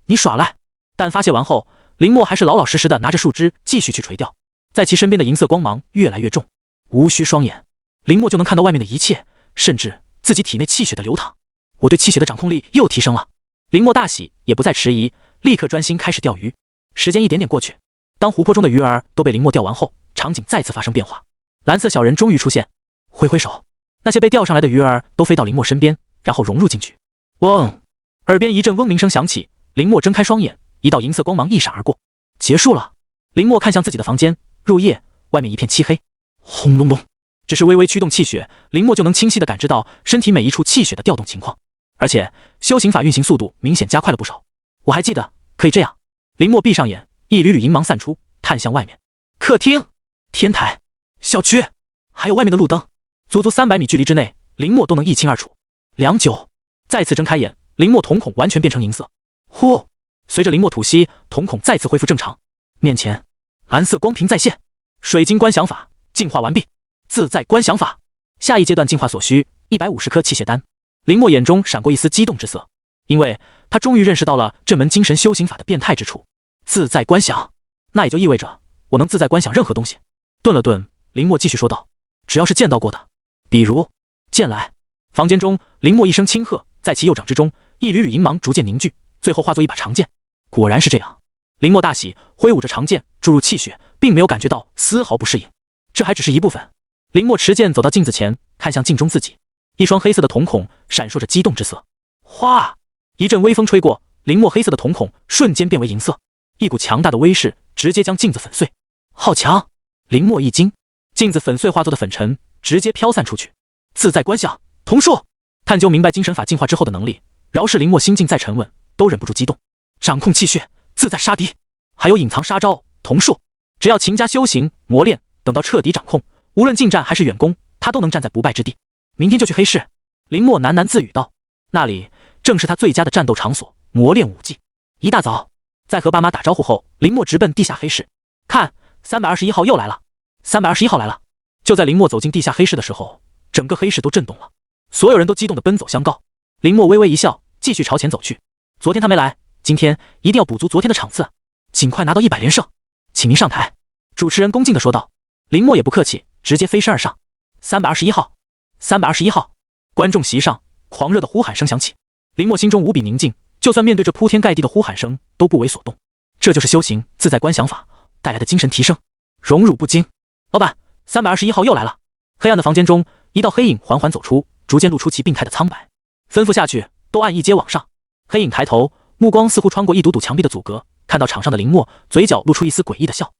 你耍赖！但发泄完后，林默还是老老实实的拿着树枝继续去垂钓。在其身边的银色光芒越来越重，无需双眼，林默就能看到外面的一切，甚至自己体内气血的流淌。我对气血的掌控力又提升了。林默大喜，也不再迟疑，立刻专心开始钓鱼。时间一点点过去，当湖泊中的鱼儿都被林默钓完后，场景再次发生变化。蓝色小人终于出现，挥挥手，那些被钓上来的鱼儿都飞到林默身边，然后融入进去。嗡！耳边一阵嗡鸣声响起，林默睁开双眼，一道银色光芒一闪而过。结束了。林默看向自己的房间，入夜，外面一片漆黑。轰隆隆，只是微微驱动气血，林默就能清晰地感知到身体每一处气血的调动情况，而且修行法运行速度明显加快了不少。我还记得可以这样。林默闭上眼，一缕缕银芒散出，探向外面。客厅、天台、小区，还有外面的路灯，足足300米距离之内，林默都能一清二楚。良久，再次睁开眼，林默瞳孔完全变成银色。呼！随着林默吐息，瞳孔再次恢复正常。面前蓝色光屏再现，水晶观想法进化完毕，自在观想法。下一阶段进化所需150颗气血丹。林默眼中闪过一丝激动之色，因为他终于认识到了这门精神修行法的变态之处。自在观想，那也就意味着我能自在观想任何东西。顿了顿，林默继续说道：只要是见到过的，比如剑来。房间中，林默一声轻喝，在其右掌之中，一缕缕银芒逐渐凝聚，最后化作一把长剑。果然是这样。林默大喜，挥舞着长剑注入气血，并没有感觉到丝毫不适应。这还只是一部分。林默持剑走到镜子前，看向镜中自己，一双黑色的瞳孔闪烁着激动之色。哗！一阵微风吹过，林默黑色的瞳孔瞬间变为银色，一股强大的威势直接将镜子粉碎。好强！林默一惊，镜子粉碎化作的粉尘直接飘散出去。自在观想，瞳术，探究明白精神法进化之后的能力，饶是林默心境再沉稳，都忍不住激动。掌控气血，自在杀敌，还有隐藏杀招，瞳术，只要勤加修行磨练，等到彻底掌控，无论近战还是远攻，他都能站在不败之地。明天就去黑市。林默喃喃自语道，那里正是他最佳的战斗场所，磨练武技。一大早，在和爸妈打招呼后，林默直奔地下黑市。看，321号又来了，321号来了。就在林默走进地下黑市的时候，整个黑市都震动了，所有人都激动地奔走相告。林默微微一笑，继续朝前走去。昨天他没来，今天一定要补足昨天的场次，尽快拿到100连胜。请您上台。主持人恭敬地说道。林默也不客气，直接飞身而上。321号，321号。观众席上狂热的呼喊声响起，林默心中无比宁静，就算面对这铺天盖地的呼喊声都不为所动。这就是修行自在观想法带来的精神提升，荣辱不惊。老板，321号又来了。黑暗的房间中，一道黑影缓缓走出，逐渐露出其病态的苍白。吩咐下去，都按一阶往上。黑影抬头，目光似乎穿过一堵堵墙壁的阻隔，看到场上的林默，嘴角露出一丝诡异的笑。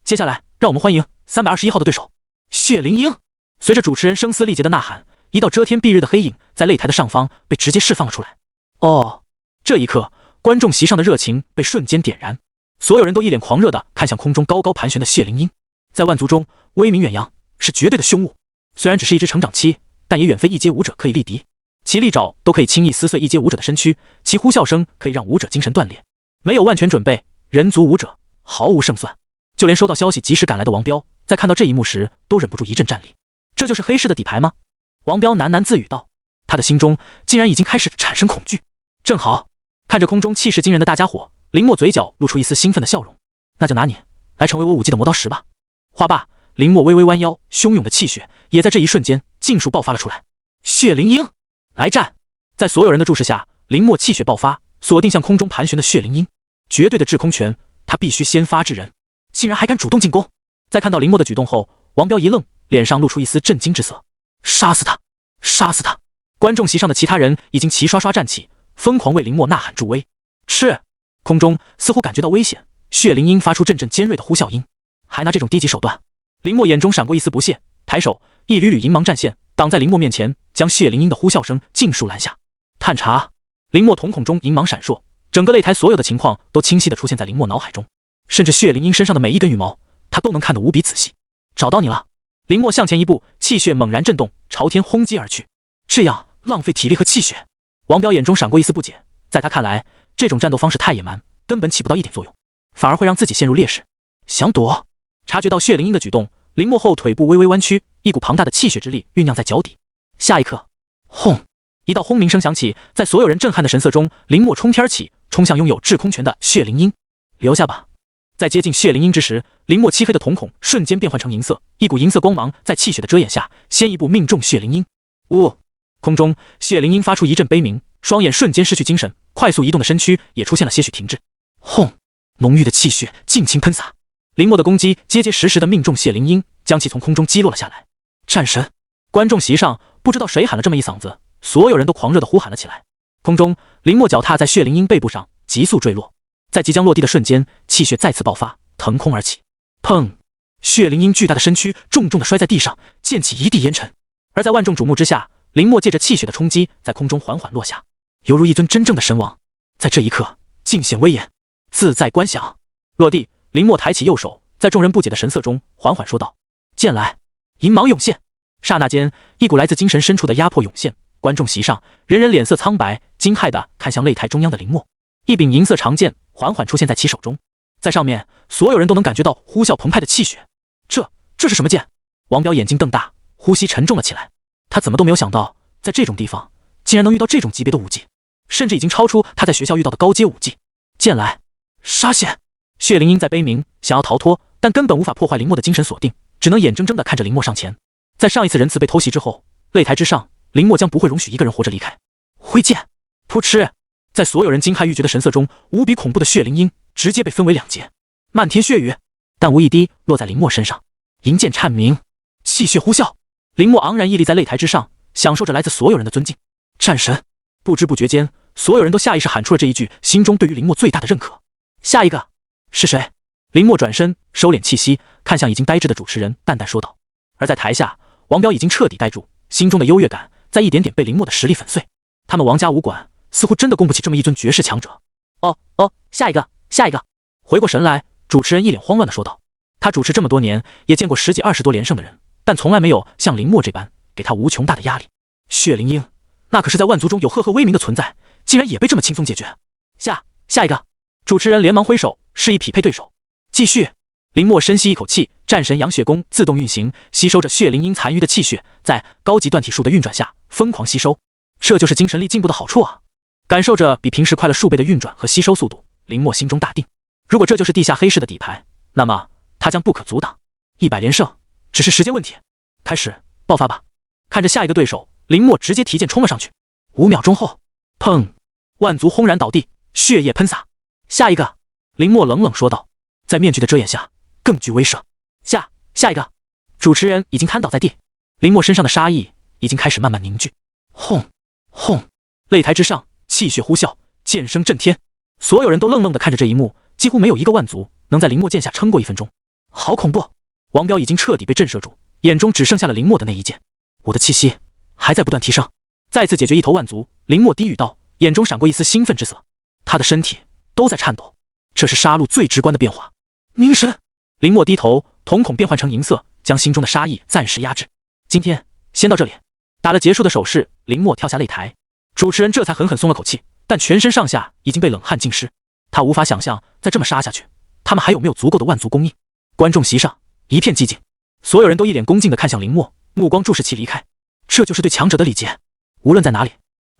接下来，让我们欢迎321号的对手血灵鹰。随着主持人声嘶力竭的呐喊，一道遮天蔽日的黑影在擂台的上方被直接释放了出来。哦，这一刻，观众席上的热情被瞬间点燃，所有人都一脸狂热地看向空中高高盘旋的血灵鹰。在万族中，威名远扬，是绝对的凶物。虽然只是一只成长期，但也远非一阶武者可以力敌。其利爪都可以轻易撕碎一阶武者的身躯，其呼啸声可以让武者精神断裂。没有万全准备，人族武者毫无胜算。就连收到消息及时赶来的王彪，在看到这一幕时，都忍不住一阵战栗。这就是黑市的底牌吗？王彪喃喃自语道，他的心中竟然已经开始产生恐惧。正好看着空中气势惊人的大家伙，林默嘴角露出一丝兴奋的笑容。那就拿你来成为我武技的磨刀石吧。话罢，林默微微弯腰，汹涌的气血也在这一瞬间尽数爆发了出来。血灵鹰，来战！在所有人的注视下，林默气血爆发，锁定向空中盘旋的血灵鹰。绝对的制空权，他必须先发制人。竟然还敢主动进攻！在看到林默的举动后，王彪一愣，脸上露出一丝震惊之色。杀死他！杀死他！观众席上的其他人已经齐刷刷站起，疯狂为林默呐喊助威。是。空中似乎感觉到危险，血灵鹰发出阵阵尖锐的呼啸音，还拿这种低级手段。林默眼中闪过一丝不屑，抬手，一缕缕银芒战线挡在林默面前，将血灵鹰的呼啸声尽数拦下。探查。林默瞳孔中银芒闪烁，整个擂台所有的情况都清晰地出现在林默脑海中，甚至血灵鹰身上的每一根羽毛，他都能看得无比仔细。找到你了。林默向前一步，气血猛然震动，朝天轰击而去。这样浪费体力和气血。王彪眼中闪过一丝不解，在他看来，这种战斗方式太野蛮，根本起不到一点作用，反而会让自己陷入劣势。想躲？察觉到血灵鹰的举动，林默后腿部微微弯曲，一股庞大的气血之力酝酿在脚底。下一刻，轰！一道轰鸣声响起，在所有人震撼的神色中，林默冲天起，冲向拥有制空权的血灵鹰。留下吧。在接近血灵鹰之时，林默漆黑的瞳孔瞬间变换成银色，一股银色光芒在气血的遮掩下，先一步命中血灵鹰。呜！空中，血灵鹰发出一阵悲鸣，双眼瞬间失去精神，快速移动的身躯也出现了些许停滞。轰！浓郁的气血尽情喷洒，林默的攻击结结实实的命中血灵鹰，将其从空中击落了下来。战神！观众席上不知道谁喊了这么一嗓子，所有人都狂热地呼喊了起来。空中，林默脚踏在血灵鹰背部上，急速坠落。在即将落地的瞬间，气血再次爆发，腾空而起。砰！血灵鹰巨大的身躯重重地摔在地上，溅起一地烟尘。而在万众瞩目之下，林默借着气血的冲击，在空中缓缓落下，犹如一尊真正的神王。在这一刻，尽显威严，自在观想。落地，林默抬起右手，在众人不解的神色中，缓缓说道：“剑来！”银芒涌现。刹那间，一股来自精神深处的压迫涌现。观众席上，人人脸色苍白，惊骇地看向擂台中央的林默。一柄银色长剑缓缓出现在其手中，在上面，所有人都能感觉到呼啸澎湃的气血。这是什么剑？王彪眼睛瞪大，呼吸沉重了起来。他怎么都没有想到，在这种地方竟然能遇到这种级别的武技，甚至已经超出他在学校遇到的高阶武技。剑来！杀线！血灵鹰在悲鸣，想要逃脱，但根本无法破坏林默的精神锁定，只能眼睁睁地看着林默上前。在上一次仁慈被偷袭之后，擂台之上，林默将不会容许一个人活着离开。挥剑！噗嗤！在所有人惊骇欲绝的神色中，无比恐怖的血灵鹰直接被分为两截，漫天血雨，但无一滴落在林默身上。银剑颤鸣，气血呼啸，林默昂然屹立在擂台之上，享受着来自所有人的尊敬。战神！不知不觉间，所有人都下意识喊出了这一句，心中对于林默最大的认可。下一个是谁？林默转身收敛气息，看向已经呆滞的主持人，淡淡说道。而在台下，王彪已经彻底呆住，心中的优越感在一点点被林默的实力粉碎。他们王家武馆似乎真的供不起这么一尊绝世强者。下一个！回过神来，主持人一脸慌乱地说道。他主持这么多年，也见过10几20多连胜的人，但从来没有像林默这般给他无穷大的压力。血灵鹰，那可是在万族中有赫赫威名的存在，竟然也被这么轻松解决。下一个！主持人连忙挥手示意匹配对手。继续！林默深吸一口气，战神养血功自动运行，吸收着血灵鹰残余的气血，在高级断体术的运转下疯狂吸收。这就是精神力进步的好处啊！感受着比平时快了数倍的运转和吸收速度，林默心中大定。如果这就是地下黑市的底牌，那么他将不可阻挡，100连胜只是时间问题。开始爆发吧！看着下一个对手，林默直接提剑冲了上去。5秒钟后，砰！万族轰然倒地，血液喷洒。下一个！林默冷冷说道，在面具的遮掩下更具威慑。下一个！主持人已经瘫倒在地，林默身上的杀意已经开始慢慢凝聚。轰！擂台之上，气血呼啸，剑声震天，所有人都愣愣地看着这一幕，几乎没有一个万族能在林默剑下撑过1分钟。好恐怖！王彪已经彻底被震慑住，眼中只剩下了林默的那一剑。我的气息还在不断提升，再次解决一头万族。林默低语道，眼中闪过一丝兴奋之色，他的身体都在颤抖，这是杀戮最直观的变化。凝神！林默低头，瞳孔变换成银色，将心中的杀意暂时压制。今天先到这里。打了结束的手势，林默跳下擂台，主持人这才狠狠松了口气，但全身上下已经被冷汗浸湿。他无法想象再这么杀下去，他们还有没有足够的万族供应。观众席上一片寂静，所有人都一脸恭敬地看向林默，目光注视其离开。这就是对强者的礼节，无论在哪里。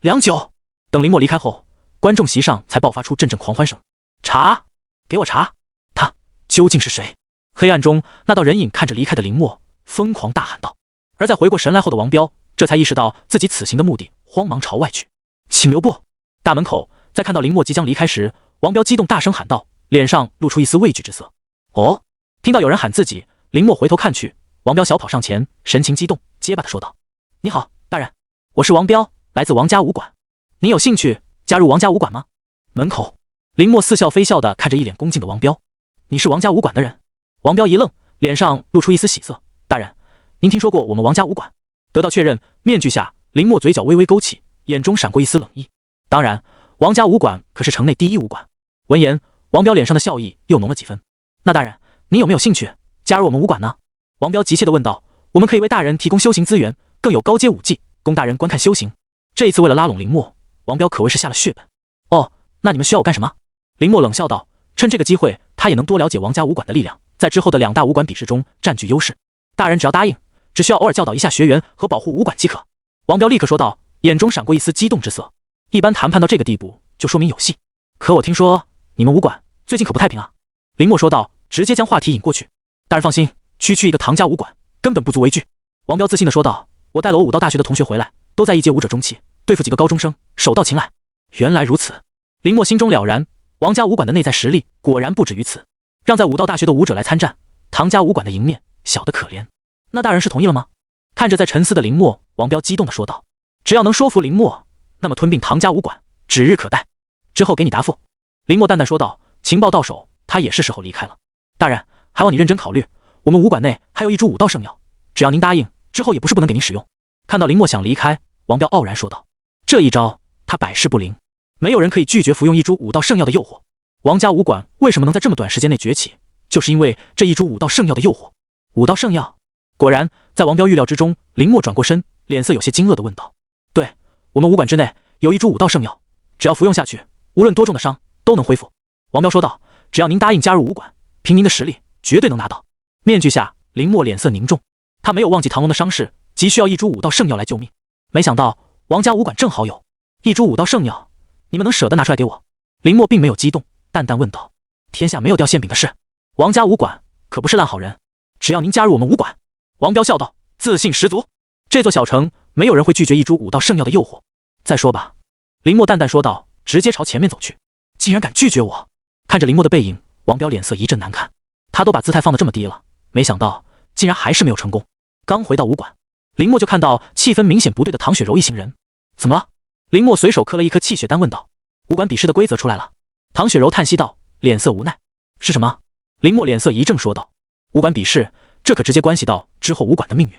良久，等林默离开后，观众席上才爆发出阵阵狂欢声。茶，给我茶！他究竟是谁？黑暗中，那道人影看着离开的林默，疯狂大喊道。而在回过神来后的王彪，这才意识到自己此行的目的，慌忙朝外去。请留步！大门口，在看到林默即将离开时，王彪激动大声喊道，脸上露出一丝畏惧之色。哦！听到有人喊自己，林默回头看去，王彪小跑上前，神情激动，结巴地说道：“你好，大人，我是王彪，来自王家武馆，你有兴趣加入王家武馆吗？”门口，林默似笑非笑地看着一脸恭敬的王彪：“你是王家武馆的人？”王彪一愣，脸上露出一丝喜色：“大人，您听说过我们王家武馆？”得到确认，面具下林默嘴角微微勾起，眼中闪过一丝冷意。当然，王家武馆可是城内第一武馆。闻言，王彪脸上的笑意又浓了几分。那大人，您有没有兴趣加入我们武馆呢？王彪急切地问道。我们可以为大人提供修行资源，更有高阶武技供大人观看修行。这一次为了拉拢林默，王彪可谓是下了血本。哦，那你们需要我干什么？林默冷笑道，趁这个机会，他也能多了解王家武馆的力量，在之后的2大武馆比试中占据优势。大人只要答应，只需要偶尔教导一下学员和保护武馆即可。王彪立刻说道，眼中闪过一丝激动之色。一般谈判到这个地步，就说明有戏。可我听说你们武馆最近可不太平啊。林默说道，直接将话题引过去。大人放心，区一个唐家武馆根本不足为惧。王彪自信地说道，我带了我武道大学的同学回来，都在一阶武者中期，对付几个高中生，手到擒来。原来如此，林默心中了然，王家武馆的内在实力果然不止于此。让在武道大学的武者来参战，唐家武馆的赢面小得可怜。那大人是同意了吗？看着在沉思的林默，王彪激动地说道，只要能说服林默，那么吞并唐家武馆指日可待，之后给你答复。林默淡淡说道，情报到手，他也是时候离开了。大人，还望你认真考虑，我们武馆内还有一株武道圣药，只要您答应，之后也不是不能给您使用。看到林默想离开，王彪傲然说道，这一招他百试不灵，没有人可以拒绝服用一株武道圣药的诱惑。王家武馆为什么能在这么短时间内崛起，就是因为这一株武道圣药的诱惑。武道圣药？果然在王彪预料之中，林默转过身，脸色有些惊愕地问道，对，我们武馆之内有一株武道圣药，只要服用下去，无论多重的伤都能恢复。王彪说道，只要您答应加入武馆，凭您的实力绝对能拿到。面具下，林默脸色凝重，他没有忘记唐龙的伤势，急需要一株武道圣药来救命。没想到王家武馆正好有一株武道圣药，你们能舍得拿出来给我？林默并没有激动，淡淡问道，天下没有掉馅饼的事，王家武馆可不是烂好人，只要您加入我们武馆。王彪笑道，自信十足，这座小城没有人会拒绝一株武道圣药的诱惑。再说吧，林默淡淡说道，直接朝前面走去。竟然敢拒绝我！看着林默的背影，王彪脸色一阵难看，他都把姿态放得这么低了，没想到竟然还是没有成功。刚回到武馆，林默就看到气氛明显不对的唐雪柔一行人。怎么了？林默随手嗑了一颗气血丹问道。武馆比试的规则出来了。唐雪柔叹息道，脸色无奈。是什么？林默脸色一正说道，武馆比试，这可直接关系到之后武馆的命运。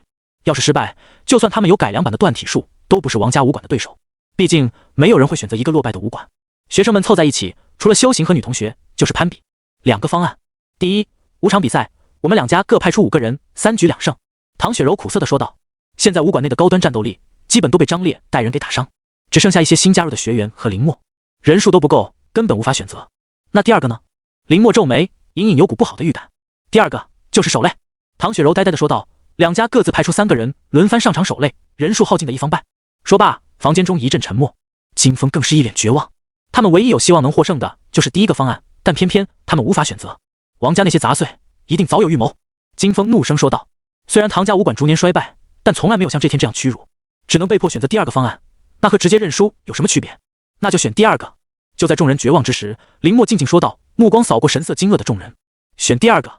要是失败，就算他们有改良版的断体术，都不是王家武馆的对手。毕竟没有人会选择一个落败的武馆。学生们凑在一起，除了修行和女同学，就是攀比。2个方案。第一，5场比赛，我们2家各派出5个人，3局2胜。唐雪柔苦涩地说道，现在武馆内的高端战斗力基本都被张烈带人给打伤，只剩下一些新加入的学员和林默，人数都不够，根本无法选择。那第二个呢？林默皱眉，隐隐有股不好的预感。第二个就是守擂。唐雪柔呆呆地说道，2家各自派出3个人，轮番上场守擂，人数耗尽的一方败。说罢，房间中一阵沉默。金峰更是一脸绝望，他们唯一有希望能获胜的就是第一个方案，但偏偏他们无法选择。王家那些杂碎一定早有预谋。金峰怒声说道，虽然唐家武馆逐年衰败，但从来没有像这天这样屈辱，只能被迫选择第二个方案，那和直接认输有什么区别？那就选第二个。就在众人绝望之时，林默静静说道，目光扫过神色惊愕的众人，选第二个，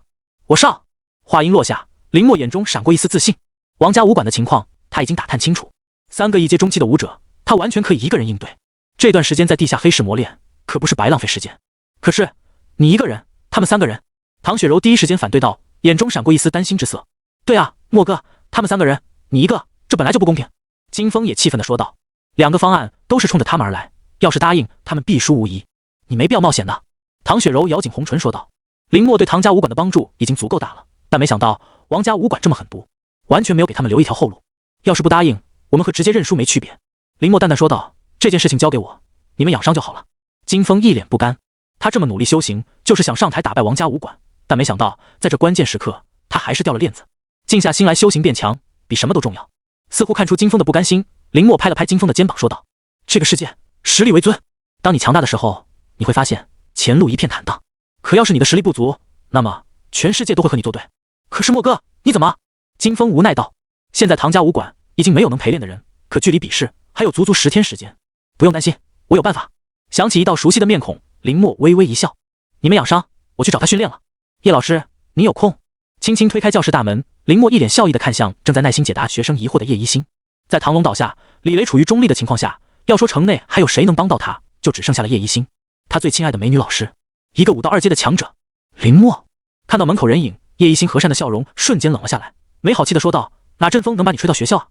我上。话音落下，林默眼中闪过一丝自信。王家武馆的情况他已经打探清楚，3个一阶中期的武者，他完全可以一个人应对。这段时间在地下黑市磨练，可不是白浪费时间。可是你一个人，他们3个人。唐雪柔第一时间反对道，眼中闪过一丝担心之色。对啊，默哥，他们3个人，你一个，这本来就不公平。金峰也气愤地说道，2个方案都是冲着他们而来，要是答应，他们必输无疑，你没必要冒险的。唐雪柔咬紧红唇说道。林默对唐家武馆的帮助已经足够大了，但没想到王家武馆这么狠毒，完全没有给他们留一条后路。要是不答应，我们和直接认输没区别。林默淡淡说道，这件事情交给我，你们养伤就好了。金峰一脸不甘，他这么努力修行，就是想上台打败王家武馆，但没想到在这关键时刻，他还是掉了链子。静下心来修行变强，比什么都重要。似乎看出金峰的不甘心，林默拍了拍金峰的肩膀说道，这个世界实力为尊，当你强大的时候，你会发现前路一片坦荡。可要是你的实力不足，那么全世界都会和你作对。可是默哥，你怎么？金峰无奈道，现在唐家武馆已经没有能陪练的人，可距离比试还有足足10天时间。不用担心，我有办法。想起一道熟悉的面孔，林默微微一笑，你们养伤，我去找他训练了。叶老师，你有空？轻轻推开教室大门，林默一脸笑意地看向正在耐心解答学生疑惑的叶一星。在唐龙倒下，李雷处于中立的情况下，要说城内还有谁能帮到他，就只剩下了叶一星。他最亲爱的美女老师，一个武道2阶的强者。林默看到门口人影，叶一星和善的笑容瞬间冷了下来，没好气的说道：“哪阵风能把你吹到学校啊？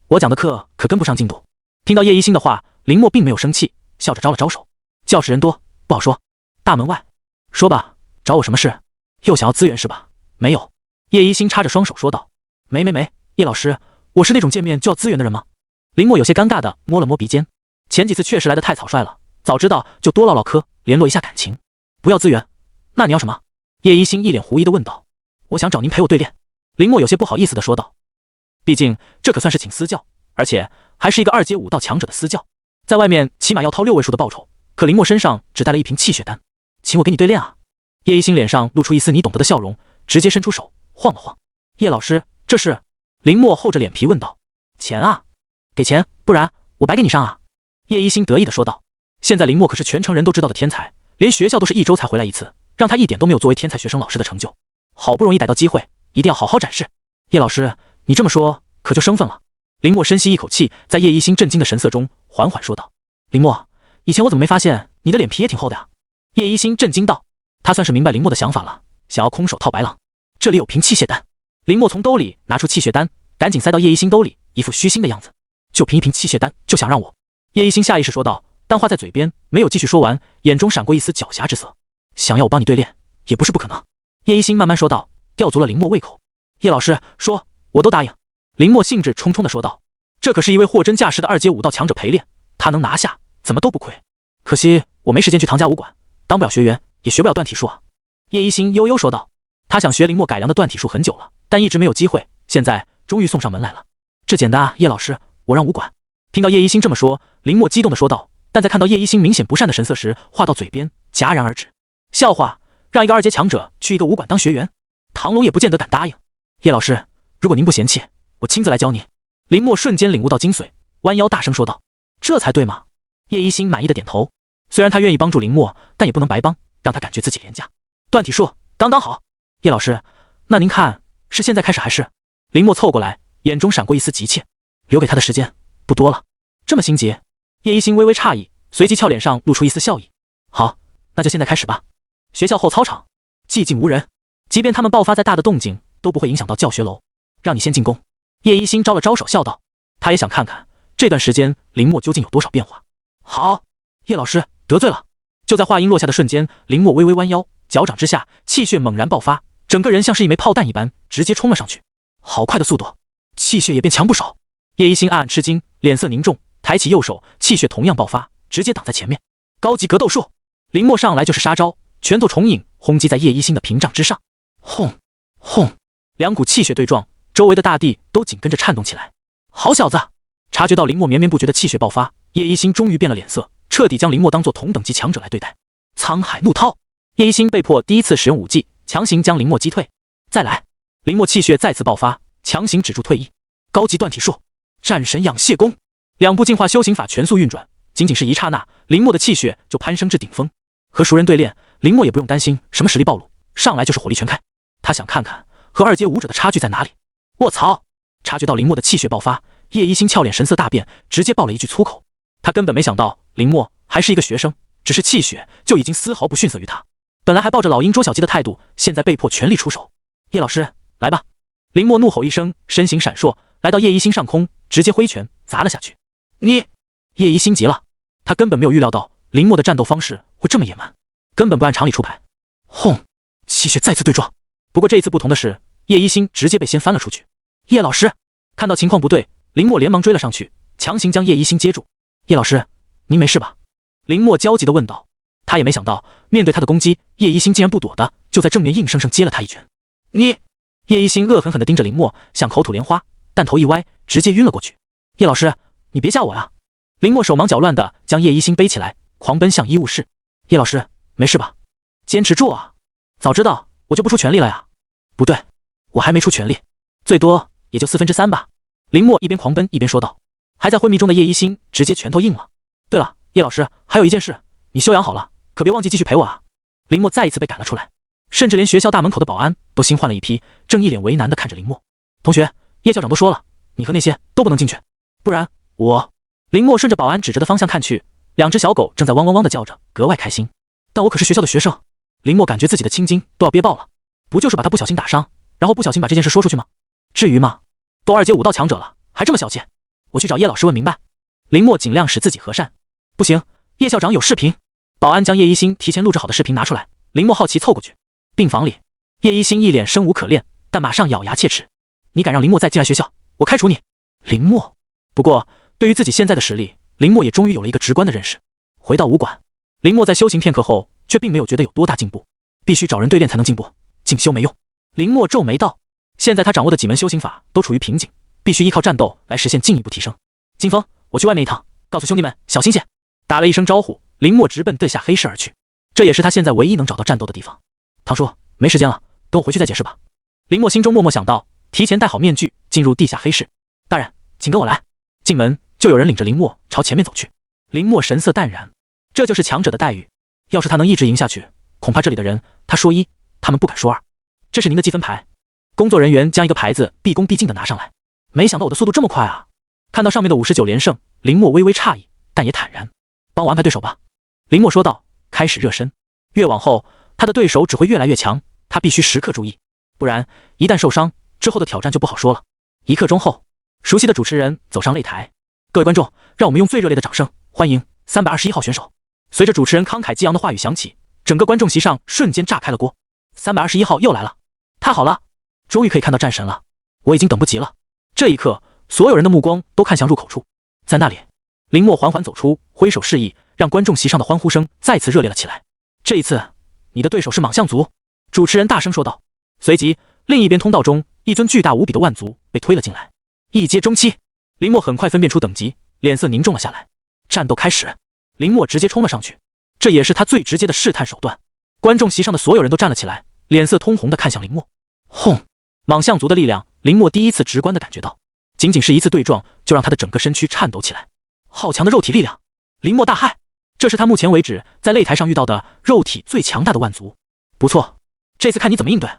我讲的课可跟不上进度。”听到叶一星的话，林默并没有生气，笑着招了招手。教室人多，不好说。大门外，说吧，找我什么事？又想要资源是吧？没有。叶一星插着双手说道：“没，叶老师，我是那种见面就要资源的人吗？”林默有些尴尬的摸了摸鼻尖，前几次确实来得太草率了，早知道就多唠唠嗑，联络一下感情。不要资源，那你要什么？叶一星一脸狐疑的问道。我想找您陪我对练。林默有些不好意思的说道。毕竟这可算是请私教，而且还是一个2阶武道强者的私教，在外面起码要掏6位数的报酬，可林默身上只带了一瓶气血丹，请我给你对练啊。叶一星脸上露出一丝你懂得的笑容，直接伸出手晃了晃。叶老师，这是？林默厚着脸皮问道。钱啊，给钱，不然我白给你上啊。叶一星得意的说道。现在林默可是全城人都知道的天才，连学校都是1周才回来一次，让他一点都没有作为天才学生老师的成就，好不容易逮到机会，一定要好好展示。叶老师，你这么说可就生分了。林默深吸一口气，在叶一星震惊的神色中缓缓说道。林默，以前我怎么没发现你的脸皮也挺厚的呀？叶一星震惊道。他算是明白林默的想法了，想要空手套白狼。这里有瓶气血丹。林默从兜里拿出气血丹，赶紧塞到叶一星兜里，一副虚心的样子。就凭一瓶气血丹就想让我？叶一星下意识说道，但话在嘴边没有继续说完，眼中闪过一丝狡黠之色。想要我帮你对练也不是不可能。叶一星慢慢说道，吊足了林默胃口。叶老师说我都答应。林默兴致冲冲地说道，这可是一位货真价实的2阶武道强者陪练，他能拿下怎么都不亏。可惜我没时间去唐家武馆，当不了学员也学不了断体术啊。叶一星悠悠说道。他想学林默改良的断体术很久了，但一直没有机会，现在终于送上门来了。这简单啊，叶老师，我让武馆。听到叶一星这么说，林默激动地说道，但在看到叶一星明显不善的神色时，话到嘴边戛然而止。笑话，让一个2阶强者去一个武馆当学员，唐龙也不见得敢答应。叶老师，如果您不嫌弃，我亲自来教您。林默瞬间领悟到精髓，弯腰大声说道。这才对嘛。叶一星满意的点头，虽然他愿意帮助林默，但也不能白帮，让他感觉自己廉价。断体术刚刚好。叶老师，那您看是现在开始还是？林默凑过来，眼中闪过一丝急切，留给他的时间不多了。这么心急？叶一星微微诧异，随即俏脸上露出一丝笑意。好，那就现在开始吧。学校后操场寂静无人，即便他们爆发再大的动静都不会影响到教学楼。让你先进攻。叶一星招了招手笑道，他也想看看这段时间林默究竟有多少变化。好，叶老师得罪了。就在话音落下的瞬间，林默微微弯腰，脚掌之下气血猛然爆发，整个人像是一枚炮弹一般直接冲了上去。好快的速度，气血也变强不少。叶一星暗暗吃惊，脸色凝重，抬起右手，气血同样爆发，直接挡在前面。高级格斗术。林默上来就是杀招，拳头重影轰击在叶一星的屏障之上。轰轰，两股气血对撞，周围的大地都紧跟着颤动起来。好小子！察觉到林默绵绵不绝的气血爆发，叶一星终于变了脸色，彻底将林默当作同等级强者来对待。沧海怒涛。叶一星被迫第一次使用武技，强行将林默击退。再来。林默气血再次爆发，强行止住退役。高级断体术。战神养血功。两部净化修行法全速运转，仅仅是一刹那，林默的气血就攀升至顶峰。和熟人对练，林默也不用担心什么实力暴露，上来就是火力全开。他想看看和2阶武者的差距在哪里。卧槽！察觉到林默的气血爆发，叶一星俏脸神色大变，直接爆了一句粗口。他根本没想到林默还是一个学生，只是气血就已经丝毫不逊色于他。本来还抱着老鹰捉小鸡的态度，现在被迫全力出手。叶老师，来吧！林默怒吼一声，身形闪烁，来到叶一星上空，直接挥拳砸了下去。你！叶一星急了，他根本没有预料到林默的战斗方式会这么野蛮，根本不按常理出牌。轰！气血再次对撞，不过这一次不同的是，叶一星直接被掀翻了出去。叶老师看到情况不对，林默连忙追了上去，强行将叶一星接住。叶老师，您没事吧？林默焦急地问道。他也没想到，面对他的攻击，叶一星竟然不躲的，就在正面硬生生接了他一拳。你！叶一星恶狠狠地盯着林默，想口吐莲花，但头一歪，直接晕了过去。叶老师，你别吓我呀！林默手忙脚乱地将叶一星背起来，狂奔向医务室。叶老师，没事吧？坚持住啊！早知道我就不出全力了呀。不对，我还没出全力，最多也就3/4吧。林默一边狂奔一边说道。还在昏迷中的叶一星直接拳头硬了。对了，叶老师，还有一件事，你休养好了，可别忘记继续陪我啊！林默再一次被赶了出来，甚至连学校大门口的保安都新换了一批，正一脸为难地看着林默。同学，叶校长都说了，你和那些都不能进去，不然我……林默顺着保安指着的方向看去，两只小狗正在汪汪汪地叫着，格外开心。但我可是学校的学生。林默感觉自己的青筋都要憋爆了，不就是把他不小心打伤，然后不小心把这件事说出去吗？至于吗？都2阶武道强者了，还这么小气？我去找叶老师问明白。林默尽量使自己和善。不行，叶校长有视频。保安将叶一星提前录制好的视频拿出来，林默好奇凑过去。病房里，叶一星一脸生无可恋，但马上咬牙切齿：你敢让林默再进来学校，我开除你！林默。不过对于自己现在的实力，林默也终于有了一个直观的认识。回到武馆，林默在修行片刻后，却并没有觉得有多大进步。必须找人对练才能进步，进修没用。林默皱眉道：现在他掌握的几门修行法都处于瓶颈，必须依靠战斗来实现进一步提升。金风，我去外面一趟，告诉兄弟们小心些。打了一声招呼，林默直奔地下黑市而去。这也是他现在唯一能找到战斗的地方。唐叔，没时间了，等我回去再解释吧。林默心中默默想到，提前戴好面具进入地下黑市。大人，请跟我来。进门就有人领着林默朝前面走去。林默神色淡然，这就是强者的待遇。要是他能一直赢下去，恐怕这里的人他说一，他们不敢说二。这是您的积分牌。工作人员将一个牌子毕恭毕敬地拿上来。没想到我的速度这么快啊！看到上面的59连胜，林默微微诧异，但也坦然。帮我安排对手吧。林默说道，开始热身。越往后，他的对手只会越来越强，他必须时刻注意，不然一旦受伤，之后的挑战就不好说了。1刻钟后，熟悉的主持人走上擂台。各位观众，让我们用最热烈的掌声欢迎321号选手。随着主持人慷慨激昂的话语响起，整个观众席上瞬间炸开了锅。321号又来了，太好了，终于可以看到战神了，我已经等不及了。这一刻，所有人的目光都看向入口处，在那里，林默缓缓走出，挥手示意，让观众席上的欢呼声再次热烈了起来。这一次，你的对手是蟒象族，主持人大声说道。随即，另一边通道中，一尊巨大无比的万族被推了进来。1阶中期，林默很快分辨出等级，脸色凝重了下来。战斗开始，林默直接冲了上去，这也是他最直接的试探手段。观众席上的所有人都站了起来，脸色通红地看向林默。轰！蟒象族的力量，林默第一次直观地感觉到，仅仅是一次对撞，就让他的整个身躯颤抖起来。好强的肉体力量！林默大骇，这是他目前为止在擂台上遇到的肉体最强大的万族。不错，这次看你怎么应对。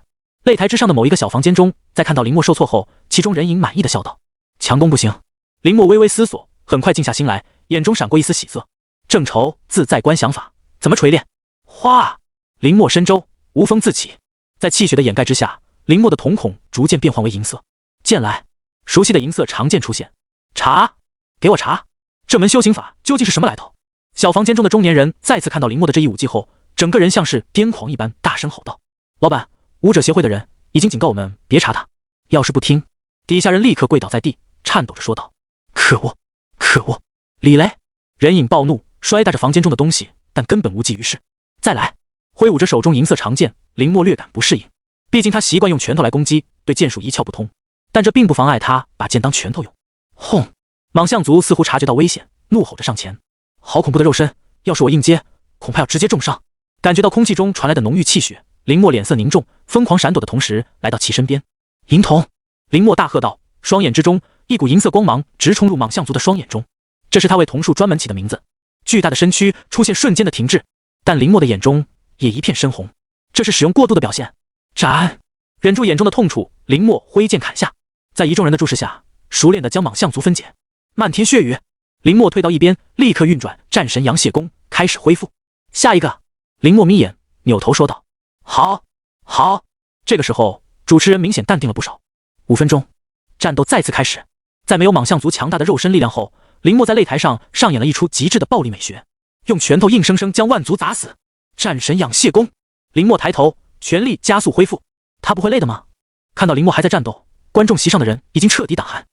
擂台之上的某一个小房间中，在看到林默受挫后，其中人影满意的笑道：强攻不行。林默微微思索，很快静下心来，眼中闪过一丝喜色。正愁自在观想法，怎么锤炼？哗！林默身周无风自起，在气血的掩盖之下，林默的瞳孔逐渐变换为银色。剑来，熟悉的银色长剑出现。茶，给我茶！这门修行法究竟是什么来头？小房间中的中年人再次看到林默的这一武技后，整个人像是癫狂一般，大声吼道：老板，武者协会的人已经警告我们别查他，要是不听……底下人立刻跪倒在地，颤抖着说道：可恶，可恶！李雷！人影暴怒，摔打着房间中的东西，但根本无济于事。再来！挥舞着手中银色长剑，林默略感不适应，毕竟他习惯用拳头来攻击，对剑术一窍不通，但这并不妨碍他把剑当拳头用。轰！蟒象族似乎察觉到危险，怒吼着上前。好恐怖的肉身，要是我硬接，恐怕要直接重伤。感觉到空气中传来的浓郁气血，林默脸色凝重，疯狂闪躲的同时来到其身边。银瞳！林默大喝道，双眼之中一股银色光芒直冲入蟒象族的双眼中，这是他为瞳术专门起的名字。巨大的身躯出现瞬间的停滞，但林默的眼中也一片深红，这是使用过度的表现。斩！忍住眼中的痛楚，林默挥剑砍下，在一众人的注视下，熟练地将蟒象族分解。漫天血雨！林默退到一边，立刻运转战神阳血功，开始恢复。下一个！林默眯眼，扭头说道：好，好。这个时候，主持人明显淡定了不少。5分钟，战斗再次开始。在没有蟒象族强大的肉身力量后，林默在擂台上上演了一出极致的暴力美学，用拳头硬生生将万族砸死。战神养血功！林默抬头，全力加速恢复。他不会累的吗？看到林默还在战斗，观众席上的人已经彻底胆寒。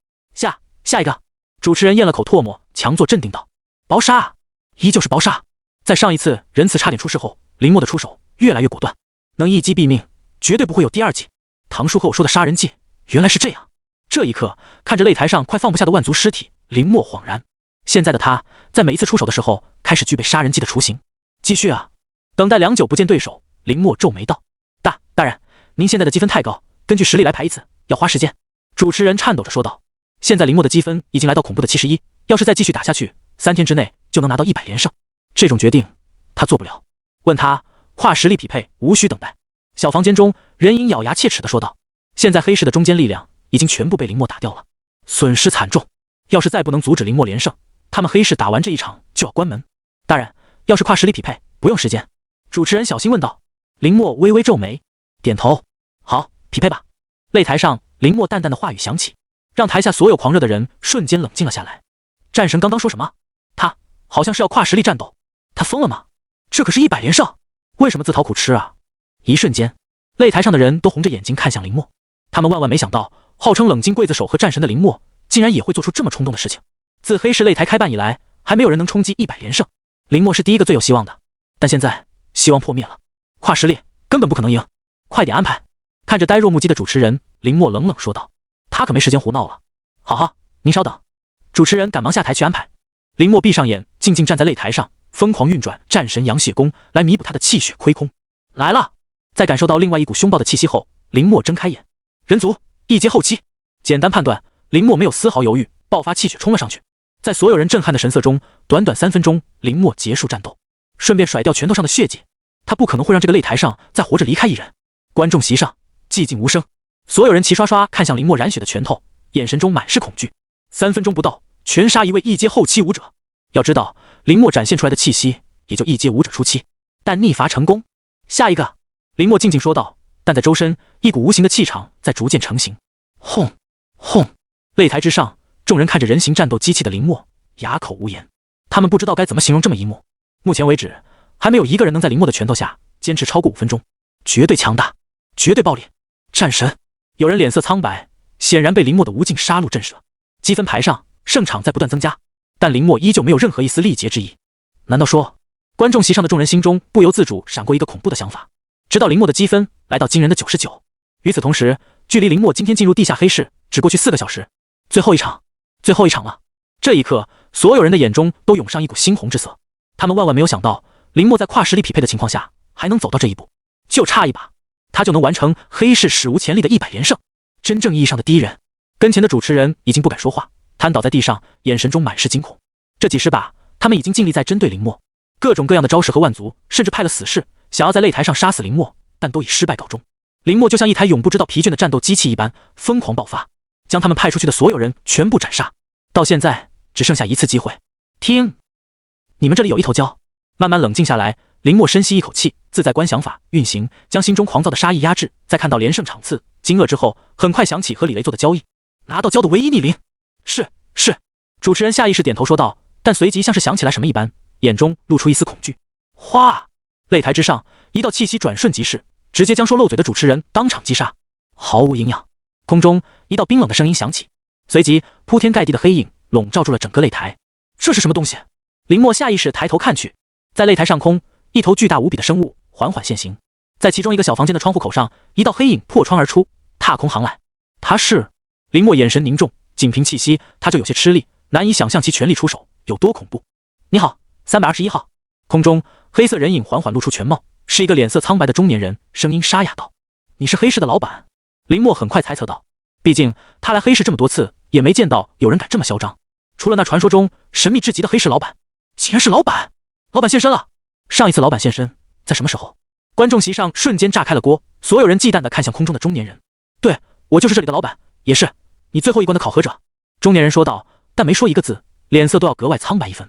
下一个！主持人咽了口唾沫，强作镇定道：薄杀！依旧是薄杀。在上一次仁慈差点出事后，林默的出手越来越果断，能一击毙命，绝对不会有第二击。唐叔和我说的杀人技，原来是这样。这一刻，看着擂台上快放不下的万族尸体，林默恍然，现在的他在每一次出手的时候，开始具备杀人技的雏形。继续啊！等待良久不见对手，林默皱眉道：大人，您现在的积分太高，根据实力来排一次，要花时间。主持人颤抖着说道：现在林默的积分已经来到恐怖的71，要是再继续打下去，3天之内就能拿到100连胜。这种决定他做不了。问他跨实力匹配无需等待。小房间中，人影咬牙切齿地说道：现在黑市的中坚力量已经全部被林默打掉了，损失惨重。要是再不能阻止林默连胜，他们黑市打完这一场就要关门。大人，要是跨实力匹配，不用时间。主持人小心问道。林默微微皱眉，点头。好，匹配吧。擂台上，林默淡淡的话语响起，让台下所有狂热的人瞬间冷静了下来。战神刚刚说什么？他好像是要跨实力战斗，他疯了吗？这可是100连胜，为什么自讨苦吃啊？一瞬间，擂台上的人都红着眼睛看向林默，他们万万没想到，号称冷静刽子手和战神的林默，竟然也会做出这么冲动的事情。自黑市擂台开办以来，还没有人能冲击100连胜，林默是第一个最有希望的。但现在希望破灭了，跨实力根本不可能赢，快点安排。看着呆若木鸡的主持人，林默冷冷说道：“他可没时间胡闹了。”好，您稍等。主持人赶忙下台去安排。林默闭上眼，静静站在擂台上，疯狂运转战神羊血功来弥补他的气血亏空。来了！在感受到另外一股凶暴的气息后，林默睁开眼。人族1阶后期，简单判断，林默没有丝毫犹豫，爆发气血冲了上去。在所有人震撼的神色中，短短3分钟，林默结束战斗，顺便甩掉拳头上的血迹。他不可能会让这个擂台上再活着离开一人。观众席上寂静无声，所有人齐刷刷看向林默染血的拳头，眼神中满是恐惧。3分钟不到，全杀一位1阶后期武者。要知道，林默展现出来的气息也就1阶武者初期，但逆伐成功。下一个，林默静静说道。但在周身，一股无形的气场在逐渐成型。轰轰！擂台之上，众人看着人形战斗机器的林默，哑口无言。他们不知道该怎么形容这么一幕。目前为止，还没有一个人能在林默的拳头下坚持超过5分钟，绝对强大，绝对暴力。战神！有人脸色苍白，显然被林默的无尽杀戮震慑。积分牌上，胜场在不断增加，但林默依旧没有任何一丝力竭之意。难道说，观众席上的众人心中不由自主闪过一个恐怖的想法？直到林默的积分来到惊人的99。与此同时，距离林默今天进入地下黑市只过去4个小时。最后一场了。这一刻，所有人的眼中都涌上一股猩红之色。他们万万没有想到，林默在跨实力匹配的情况下还能走到这一步，就差一把，他就能完成黑市史无前例的100连胜，真正意义上的第一人。跟前的主持人已经不敢说话，瘫倒在地上，眼神中满是惊恐。这几十把，他们已经尽力在针对林默，各种各样的招式和万族，甚至派了死士想要在擂台上杀死林默，但都以失败告终。林默就像一台永不知道疲倦的战斗机器一般，疯狂爆发，将他们派出去的所有人全部斩杀。到现在只剩下一次机会。听，你们这里有一头蛟。慢慢冷静下来，林默深吸一口气，自在观想法运行，将心中狂躁的杀意压制。在看到连胜场次惊愕之后，很快想起和李雷做的交易，拿到蛟的唯一逆鳞。是。主持人下意识点头说道，但随即像是想起来什么一般，眼中露出一丝恐惧。哗！擂台之上，一道气息转瞬即逝，直接将说漏嘴的主持人当场击杀，毫无营养。空中一道冰冷的声音响起，随即铺天盖地的黑影笼罩住了整个擂台。这是什么东西？林默下意识抬头看去，在擂台上空，一头巨大无比的生物缓缓现形，在其中一个小房间的窗户口上，一道黑影破窗而出，踏空航来。他是……林默眼神凝重，仅凭气息，他就有些吃力，难以想象其全力出手有多恐怖。你好，321号。空中黑色人影缓缓露出全貌，是一个脸色苍白的中年人，声音沙哑道：“你是黑市的老板？”林默很快猜测到，毕竟他来黑市这么多次，也没见到有人敢这么嚣张。除了那传说中神秘至极的黑市老板，竟然是老板！老板现身了！上一次老板现身在什么时候？观众席上瞬间炸开了锅，所有人忌惮地看向空中的中年人。对，我就是这里的老板，也是你最后一关的考核者。中年人说道，但没说一个字，脸色都要格外苍白一分。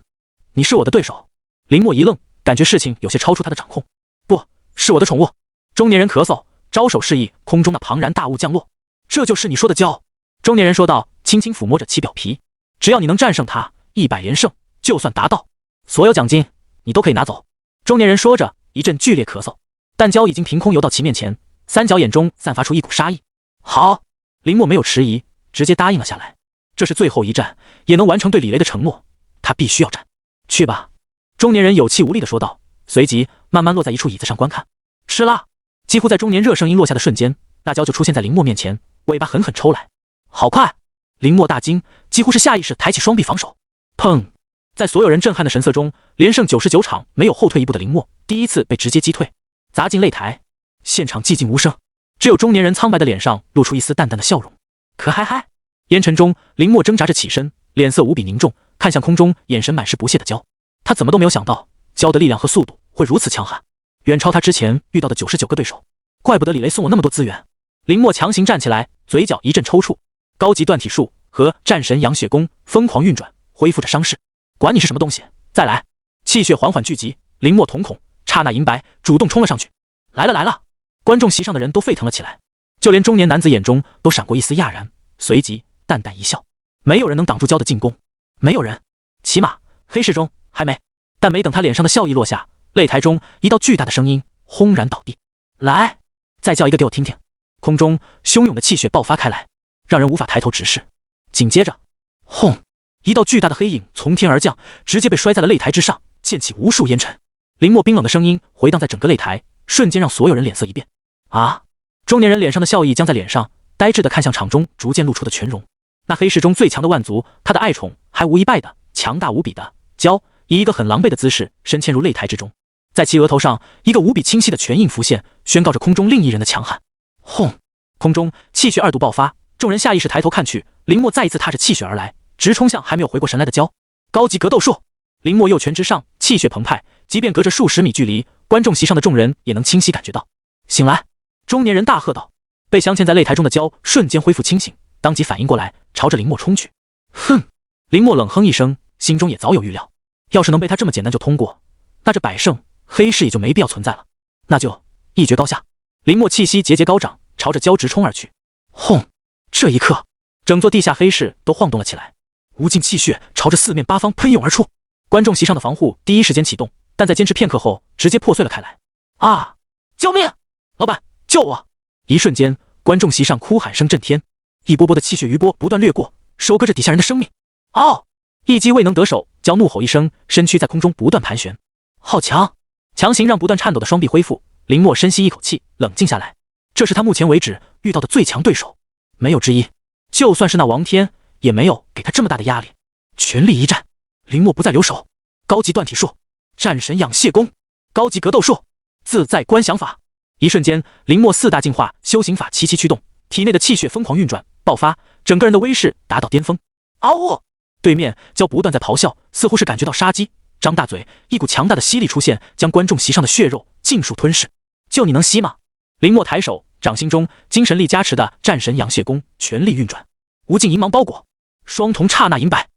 你是我的对手。林默一愣，感觉事情有些超出他的掌控。不是我的宠物。中年人咳嗽，招手示意空中那庞然大物降落。这就是你说的骄。中年人说道，轻轻抚摸着其表皮。只要你能战胜他，100连胜，就算达到，所有奖金你都可以拿走。中年人说着，一阵剧烈咳嗽，但蛟已经凭空游到其面前，三角眼中散发出一股杀意。好，林默没有迟疑，直接答应了下来。这是最后一战，也能完成对李雷的承诺，他必须要战。去吧。中年人有气无力地说道，随即慢慢落在一处椅子上观看。吃啦！几乎在中年热声音落下的瞬间，那蛟就出现在林默面前，尾巴狠狠抽来。好快！林默大惊，几乎是下意识抬起双臂防守。砰！在所有人震撼的神色中，连胜99场没有后退一步的林默，第一次被直接击退，砸进擂台。现场寂静无声，只有中年人苍白的脸上露出一丝淡淡的笑容。可嗨嗨！烟尘中，林默挣扎着起身，脸色无比凝重，看向空中眼神满是不屑的蛟。他怎么都没有想到，蛟的力量和速度会如此强悍，远超他之前遇到的99个对手。怪不得李雷送我那么多资源。林默强行站起来，嘴角一阵抽搐，高级断体术和战神羊血功疯狂运转，恢复着伤势。管你是什么东西，再来！气血缓缓聚集，林默瞳孔刹那银白主动冲了上去。来了来了！观众席上的人都沸腾了起来，就连中年男子眼中都闪过一丝讶然，随即淡淡一笑。没有人能挡住焦的进攻，没有人。起码黑市中还没。但没等他脸上的笑意落下，擂台中一道巨大的声音轰然倒地。来，再叫一个给我听听！空中汹涌的气血爆发开来，让人无法抬头直视。紧接着，轰！一道巨大的黑影从天而降，直接被摔在了擂台之上，溅起无数烟尘。林默冰冷的声音回荡在整个擂台，瞬间让所有人脸色一变。啊！中年人脸上的笑意僵在脸上，呆滞地看向场中逐渐露出的全容。那黑市中最强的万族，他的爱宠还无一败的强大无比的蛟，以一个很狼狈的姿势深嵌入擂台之中，在其额头上一个无比清晰的拳印浮现，宣告着空中另一人的强悍。轰！空中气血二度爆发，众人下意识抬头看去，林默再一次踏着气血而来，直冲向还没有回过神来的蛟。高级格斗术！林默右拳之上，气血澎湃，即便隔着数十米距离，观众席上的众人也能清晰感觉到。醒来！中年人大喝道。被镶嵌在擂台中的蛟瞬间恢复清醒，当即反应过来，朝着林默冲去。哼！林默冷哼一声，心中也早有预料，要是能被他这么简单就通过，那这百胜黑市也就没必要存在了。那就一决高下！林默气息节节高涨，朝着蛟直冲而去。轰！这一刻，整座地下黑市都晃动了起来，无尽气血朝着四面八方喷涌而出。观众席上的防护第一时间启动，但在坚持片刻后，直接破碎了开来。啊！救命！老板，救我！一瞬间，观众席上哭喊声震天，一波波的气血余波不断掠过，收割着底下人的生命。嗷！一击未能得手，蛟怒吼一声，身躯在空中不断盘旋。好强！强行让不断颤抖的双臂恢复，林默深吸一口气，冷静下来。这是他目前为止遇到的最强对手，没有之一。就算是那王天，也没有给他这么大的压力。全力一战，林默不再留手。高级断体术，战神养血功，高级格斗术，自在观想法。一瞬间，林默四大进化修行法齐齐驱动，体内的气血疯狂运转爆发，整个人的威势达到巅峰。嗷呜！对面蛟不断在咆哮，似乎是感觉到杀机，张大嘴，一股强大的吸力出现，将观众席上的血肉尽数吞噬。就你能吸吗？林默抬手，掌心中精神力加持的战神养血功全力运转，无尽银芒包裹，双瞳刹那银白。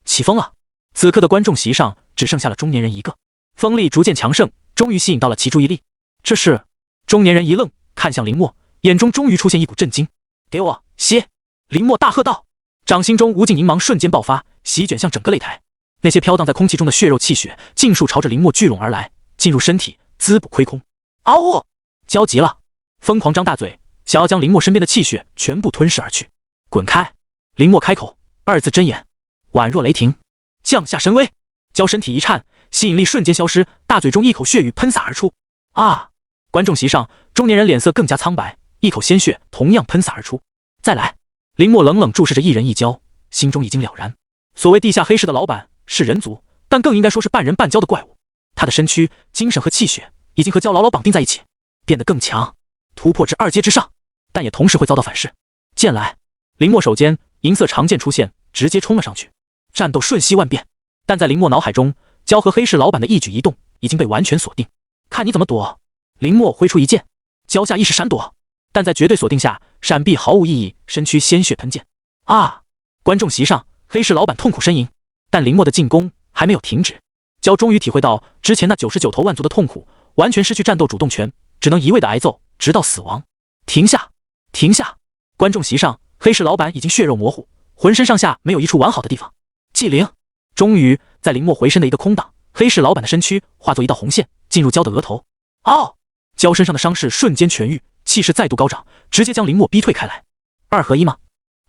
起风了！此刻的观众席上只剩下了中年人一个，风力逐渐强盛，终于吸引到了其注意力。这是……中年人一愣，看向林默，眼中终于出现一股震惊。给我吸！林默大喝道，掌心中无尽银芒瞬间爆发，席卷向整个擂台。那些飘荡在空气中的血肉气血，尽数朝着林默聚拢而来，进入身体，滋补亏空。嗷呜！焦急了，疯狂张大嘴，想要将林默身边的气血全部吞噬而去。滚开！林默开口，二字真言，宛若雷霆，降下神威。蛟身体一颤，吸引力瞬间消失，大嘴中一口血雨喷洒而出。啊！观众席上，中年人脸色更加苍白，一口鲜血同样喷洒而出。再来！林默冷冷注视着一人一蛟，心中已经了然。所谓地下黑市的老板是人族，但更应该说是半人半蛟的怪物。他的身躯、精神和气血已经和蛟牢牢绑定在一起，变得更强，突破至2阶之上，但也同时会遭到反噬。剑来！林默手间银色长剑出现，直接冲了上去。战斗瞬息万变，但在林默脑海中，蛟和黑市老板的一举一动已经被完全锁定。看你怎么躲！林默挥出一剑，蛟下意识闪躲，但在绝对锁定下，闪避毫无意义，身躯鲜血喷溅。啊！观众席上，黑市老板痛苦呻吟，但林默的进攻还没有停止。蛟终于体会到之前那99头万族的痛苦，完全失去战斗主动权，只能一味的挨揍，直到死亡。停下！停下！观众席上，黑市老板已经血肉模糊，浑身上下没有一处完好的地方。祭灵！终于在林默回身的一个空档，黑市老板的身躯化作一道红线，进入蛟的额头。嗷！蛟身上的伤势瞬间痊愈，气势再度高涨，直接将林默逼退开来。2合1吗？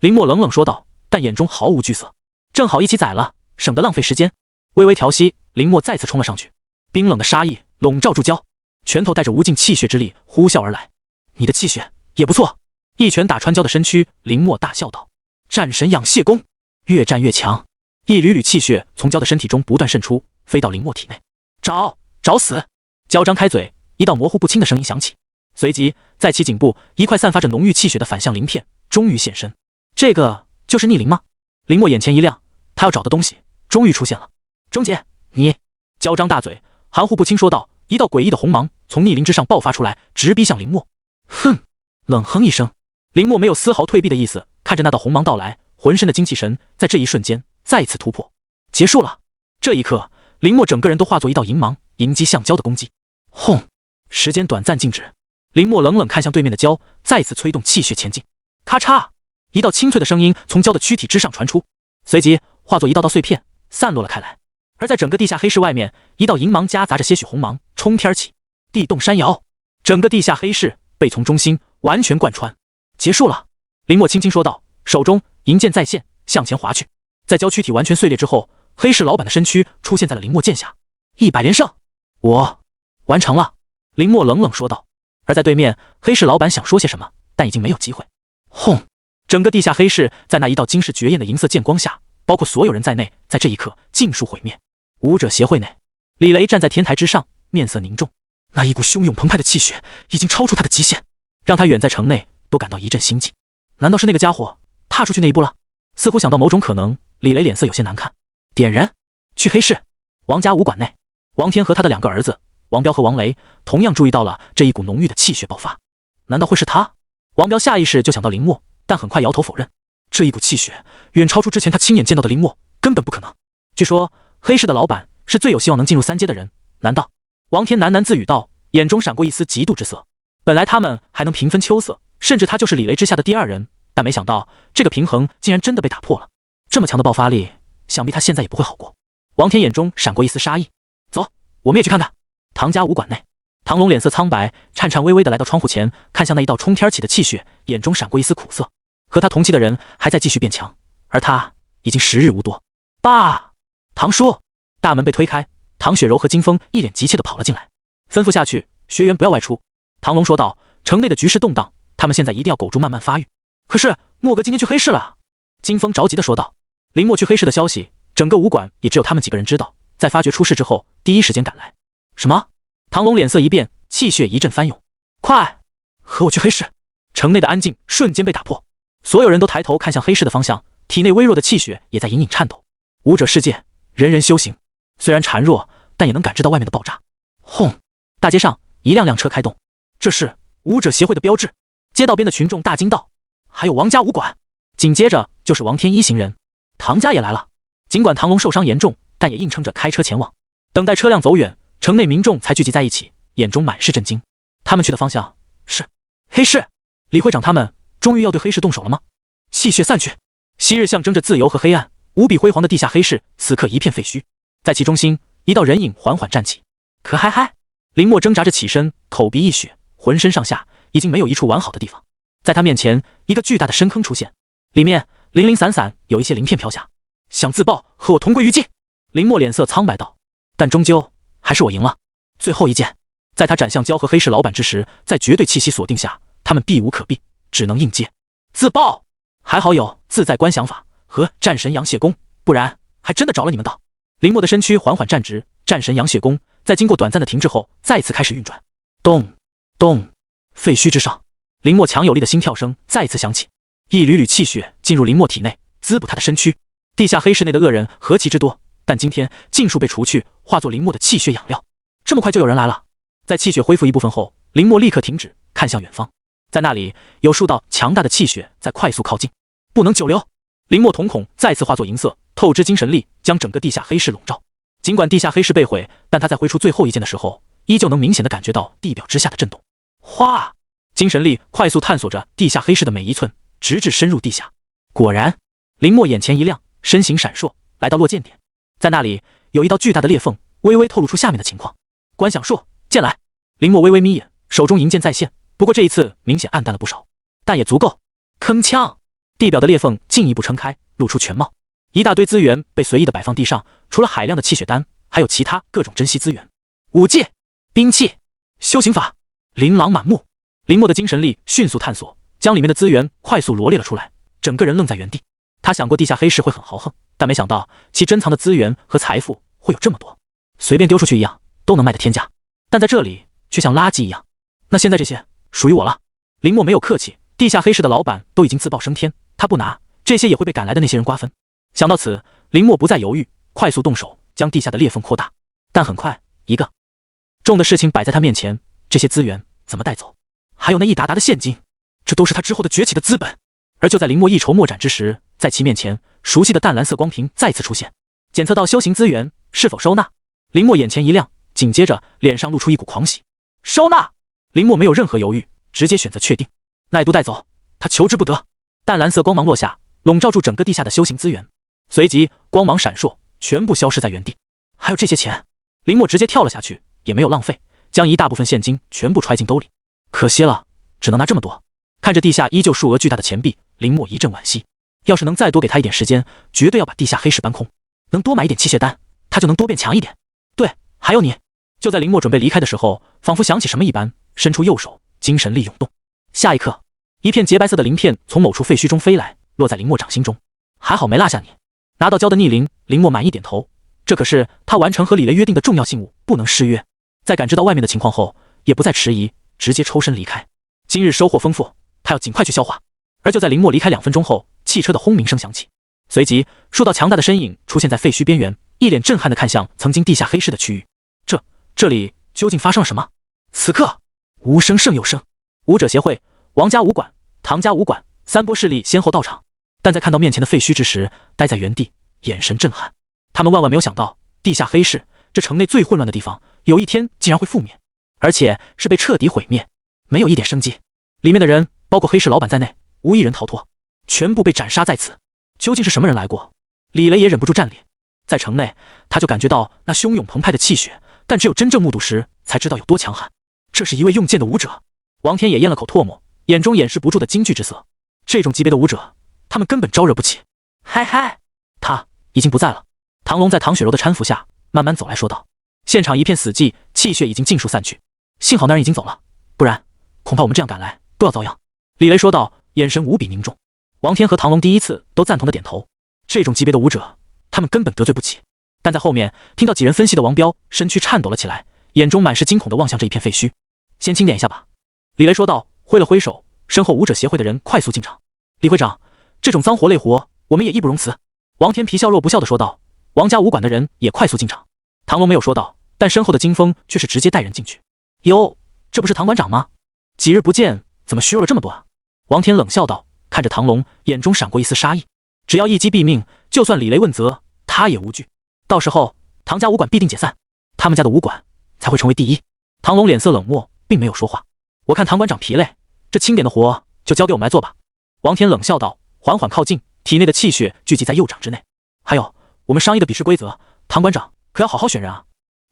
林默冷冷说道，但眼中毫无惧色。正好一起宰了，省得浪费时间。微微调息，林默再次冲了上去，冰冷的杀意笼罩住蛟，拳头带着无尽气血之力呼啸而来。你的气血也不错！一拳打穿蛟的身躯，林默大笑道：战神养血功，越战越强。一缕缕气血从蛟的身体中不断渗出，飞到林默体内。找死！蛟张开嘴，一道模糊不清的声音响起，随即在其颈部一块散发着浓郁气血的反向鳞片终于现身。这个就是逆鳞吗？林默眼前一亮，他要找的东西终于出现了。钟姐，你……蛟张大嘴，含糊不清说道，一道诡异的红芒从逆鳞之上爆发出来，直逼向林默。哼！冷哼一声，林默没有丝毫退避的意思，看着那道红芒到来，浑身的精气神在这一瞬间再次突破，结束了。这一刻，林默整个人都化作一道银芒，迎击向蛟的攻击。轰！时间短暂静止，林默冷冷看向对面的蛟，再次催动气血前进。咔嚓！一道清脆的声音从蛟的躯体之上传出，随即化作一道道碎片散落了开来。而在整个地下黑市外面，一道银芒夹杂着些许红芒冲天起，地动山摇，整个地下黑市被从中心完全贯穿。结束了，林默轻轻说道，手中银剑再现，向前划去。在蛟躯体完全碎裂之后，黑市老板的身躯出现在了林默剑下。100连胜，我完成了。林默冷冷说道。而在对面，黑市老板想说些什么，但已经没有机会。轰！整个地下黑市在那一道惊世绝艳的银色剑光下，包括所有人在内，在这一刻尽数毁灭。武者协会内，李雷站在天台之上，面色凝重。那一股汹涌澎湃的气血已经超出他的极限，让他远在城内都感到一阵心悸。难道是那个家伙踏出去那一步了？似乎想到某种可能，李雷脸色有些难看。点人去黑市。王家武馆内，王天和他的2个儿子王彪和王雷同样注意到了这一股浓郁的气血爆发。难道会是他？王彪下意识就想到林默，但很快摇头否认。这一股气血远超出之前他亲眼见到的林默，根本不可能。据说黑市的老板是最有希望能进入3阶的人，难道？王天喃喃自语道，眼中闪过一丝嫉妒之色。本来他们还能平分秋色，甚至他就是李雷之下的第2人，但没想到这个平衡竟然真的被打破了。这么强的爆发力，想必他现在也不会好过。王天眼中闪过一丝杀意。走，我们也去看看。唐家武馆内，唐龙脸色苍白，颤颤巍巍地来到窗户前，看向那一道冲天起的气血，眼中闪过一丝苦涩。和他同期的人还在继续变强，而他已经时日无多。爸，唐叔！大门被推开，唐雪柔和金风一脸急切地跑了进来，吩咐下去，学员不要外出。唐龙说道，城内的局势动荡，他们现在一定要苟住慢慢发育。可是莫哥今天去黑市了。金风着急地说道，林默去黑市的消息，整个武馆也只有他们几个人知道，在发觉出事之后，第一时间赶来。什么？唐龙脸色一变，气血一阵翻涌。快，和我去黑市！城内的安静瞬间被打破，所有人都抬头看向黑市的方向，体内微弱的气血也在隐隐颤抖。武者世界，人人修行，虽然孱弱，但也能感知到外面的爆炸。轰！大街上一辆辆车开动，这是武者协会的标志。街道边的群众大惊道，还有王家武馆。紧接着就是王天一行人，唐家也来了。尽管唐龙受伤严重，但也硬撑着开车前往。等待车辆走远，城内民众才聚集在一起，眼中满是震惊。他们去的方向是黑市。李会长他们终于要对黑市动手了吗？气血散去，昔日象征着自由和黑暗无比辉煌的地下黑市，此刻一片废墟。在其中心，一道人影缓缓站起。可嗨嗨！林默挣扎着起身，口鼻溢血，浑身上下已经没有一处完好的地方。在他面前，一个巨大的深坑出现，里面零零散散有一些鳞片飘下。想自爆，和我同归于尽！林默脸色苍白道。但终究还是我赢了。最后一剑，在他斩向蛟和黑市老板之时，在绝对气息锁定下，他们避无可避，只能应接。自爆！还好有自在观想法和战神阳血功，不然还真的着了你们道。林默的身躯缓缓站直，战神阳血功在经过短暂的停滞后，再次开始运转。咚咚！废墟之上，林默强有力的心跳声再次响起，一缕缕气血进入林默体内，滋补他的身躯。地下黑市内的恶人何其之多，但今天尽数被除去，化作林默的气血养料。这么快就有人来了？在气血恢复一部分后，林默立刻停止，看向远方。在那里有数道强大的气血在快速靠近，不能久留。林默瞳孔再次化作银色，透支精神力将整个地下黑市笼罩。尽管地下黑市被毁，但他在挥出最后一剑的时候，依旧能明显的感觉到地表之下的震动。哗！精神力快速探索着地下黑市的每一寸，直至深入地下。果然，林默眼前一亮，身形闪烁，来到落剑点。在那里有一道巨大的裂缝，微微透露出下面的情况。观想术，剑来！林默微微眯眼，手中银剑再现，不过这一次明显暗淡了不少，但也足够。铿锵！地表的裂缝进一步撑开，露出全貌。一大堆资源被随意的摆放地上，除了海量的气血丹，还有其他各种珍稀资源。武器、兵器、修行法，琳琅满目。林默的精神力迅速探索，将里面的资源快速罗列了出来，整个人愣在原地。他想过地下黑市会很豪横，但没想到其珍藏的资源和财富会有这么多，随便丢出去一样都能卖得天价，但在这里却像垃圾一样。那现在这些属于我了。林默没有客气，地下黑市的老板都已经自爆升天，他不拿，这些也会被赶来的那些人瓜分。想到此，林默不再犹豫，快速动手将地下的裂缝扩大。但很快，一个重的事情摆在他面前，这些资源怎么带走？还有那一沓沓的现金，这都是他之后的崛起的资本。而就在林默一筹莫展之时，在其面前，熟悉的淡蓝色光屏再次出现，检测到修行资源，是否收纳？林默眼前一亮，紧接着脸上露出一股狂喜。收纳！林默没有任何犹豫，直接选择确定。奈度带走，他求之不得。淡蓝色光芒落下，笼罩住整个地下的修行资源，随即光芒闪烁，全部消失在原地。还有这些钱，林默直接跳了下去，也没有浪费，将一大部分现金全部揣进兜里。可惜了，只能拿这么多。看着地下依旧数额巨大的钱币，林默一阵惋惜。要是能再多给他一点时间，绝对要把地下黑市搬空。能多买一点器械丹，他就能多变强一点。对，还有你。就在林默准备离开的时候，仿佛想起什么一般，伸出右手，精神力涌动。下一刻，一片洁白色的鳞片从某处废墟中飞来，落在林默掌心中。还好没落下你。拿到胶的逆鳞，林默满意点头。这可是他完成和李雷约定的重要信物，不能失约。在感知到外面的情况后，也不再迟疑，直接抽身离开。今日收获丰富，他要尽快去消化。而就在林默离开2分钟后，汽车的轰鸣声响起，随即数道强大的身影出现在废墟边缘，一脸震撼地看向曾经地下黑市的区域。这里究竟发生了什么？此刻无声胜有声，武者协会、王家武馆、唐家武馆3波势力先后到场，但在看到面前的废墟之时，待在原地，眼神震撼。他们万万没有想到，地下黑市这城内最混乱的地方，有一天竟然会覆灭，而且是被彻底毁灭，没有一点生机。里面的人，包括黑市老板在内，无一人逃脱，全部被斩杀在此。究竟是什么人来过？李雷也忍不住站立。在城内，他就感觉到那汹涌澎湃的气血，但只有真正目睹时才知道有多强悍。这是一位用剑的武者。王天也咽了口唾沫，眼中掩饰不住的惊惧之色。这种级别的武者，他们根本招惹不起。嗨嗨，他已经不在了。唐龙在唐雪柔的搀扶下慢慢走来说道。现场一片死寂，气血已经尽数散去。幸好那人已经走了，不然恐怕我们这样赶来都要遭殃。李雷说道，眼神无比凝重。王天和唐龙第一次都赞同的点头。这种级别的武者，他们根本得罪不起。但在后面听到几人分析的王彪身躯颤抖了起来，眼中满是惊恐地望向这一片废墟。先清点一下吧。李雷说道，挥了挥手，身后武者协会的人快速进场。李会长，这种脏活累活我们也义不容辞。王天皮笑肉不笑地说道。王家武馆的人也快速进场。唐龙没有说道，但身后的金风却是直接带人进去。哟，这不是唐馆长吗？几日不见，怎么虚弱了这么多啊？王天冷笑道，看着唐龙，眼中闪过一丝杀意。只要一击毙命，就算李雷问责，他也无惧。到时候唐家武馆必定解散，他们家的武馆才会成为第一。唐龙脸色冷漠，并没有说话。我看唐馆长疲累，这轻点的活就交给我们来做吧。王天冷笑道，缓缓靠近，体内的气血聚集在右掌之内。还有，我们商议的比试规则，唐馆长可要好好选人啊。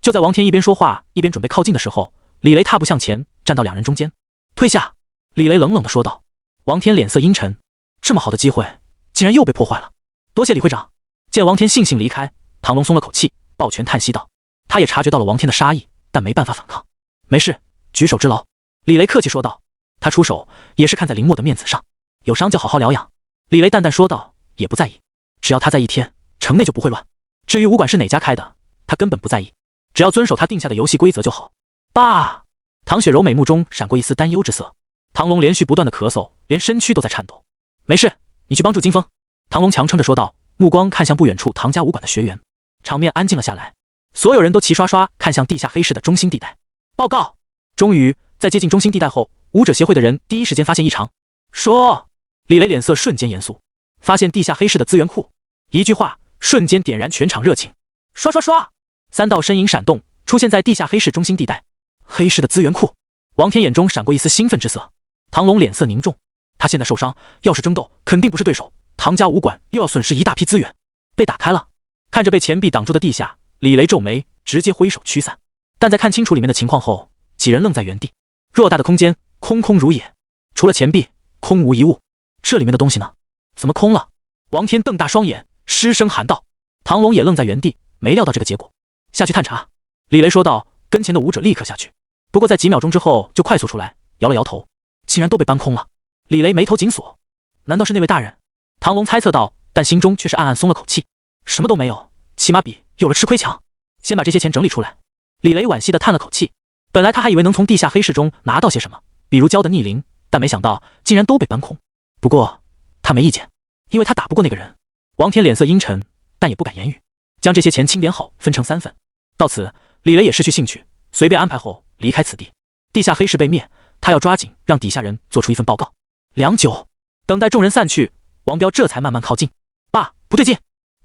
就在王天一边说话一边准备靠近的时候，李雷踏步向前，站到2人中间。退下！李雷冷冷地说道。王天脸色阴沉，这么好的机会竟然又被破坏了。多谢李会长。见王天悻悻离开，唐龙松了口气，抱拳叹息道。他也察觉到了王天的杀意，但没办法反抗。没事，举手之劳。李雷客气说道。他出手也是看在林默的面子上，有伤就好好疗养。李雷淡淡说道，也不在意，只要他在一天，城内就不会乱。至于武馆是哪家开的，他根本不在意，只要遵守他定下的游戏规则就好。爸！唐雪柔美目中闪过一丝担忧之色。唐龙连续不断的咳嗽，连身躯都在颤抖。没事，你去帮助金风。唐龙强撑着说道，目光看向不远处唐家武馆的学员。场面安静了下来，所有人都齐刷刷看向地下黑市的中心地带。报告！终于在接近中心地带后，武者协会的人第一时间发现异常。说！李雷脸色瞬间严肃。发现地下黑市的资源库。一句话瞬间点燃全场热情。刷刷刷！3道身影闪动，出现在地下黑市中心地带。黑市的资源库。王天眼中闪过一丝兴奋之色。唐龙脸色凝重，他现在受伤，要是争斗肯定不是对手，唐家武馆又要损失一大批资源。被打开了。看着被钱币挡住的地下，李雷皱眉，直接挥手驱散。但在看清楚里面的情况后，几人愣在原地。偌大的空间空空如也，除了钱币空无一物。这里面的东西呢？怎么空了？王天瞪大双眼，失声喊道。唐龙也愣在原地，没料到这个结果。下去探查。李雷说道，跟前的武者立刻下去，不过在几秒钟之后就快速出来，摇了摇头，竟然都被搬空了。李雷眉头紧锁，难道是那位大人？唐龙猜测道，但心中却是暗暗松了口气。什么都没有，起码比有了吃亏强。先把这些钱整理出来。李雷惋惜地叹了口气，本来他还以为能从地下黑市中拿到些什么，比如胶的逆鳞，但没想到竟然都被搬空。不过他没意见，因为他打不过那个人。王天脸色阴沉，但也不敢言语，将这些钱清点好，分成3份。到此，李雷也失去兴趣，随便安排后离开此地。地下黑市被灭，他要抓紧让底下人做出一份报告。良久，等待众人散去，王彪这才慢慢靠近。爸，不对劲！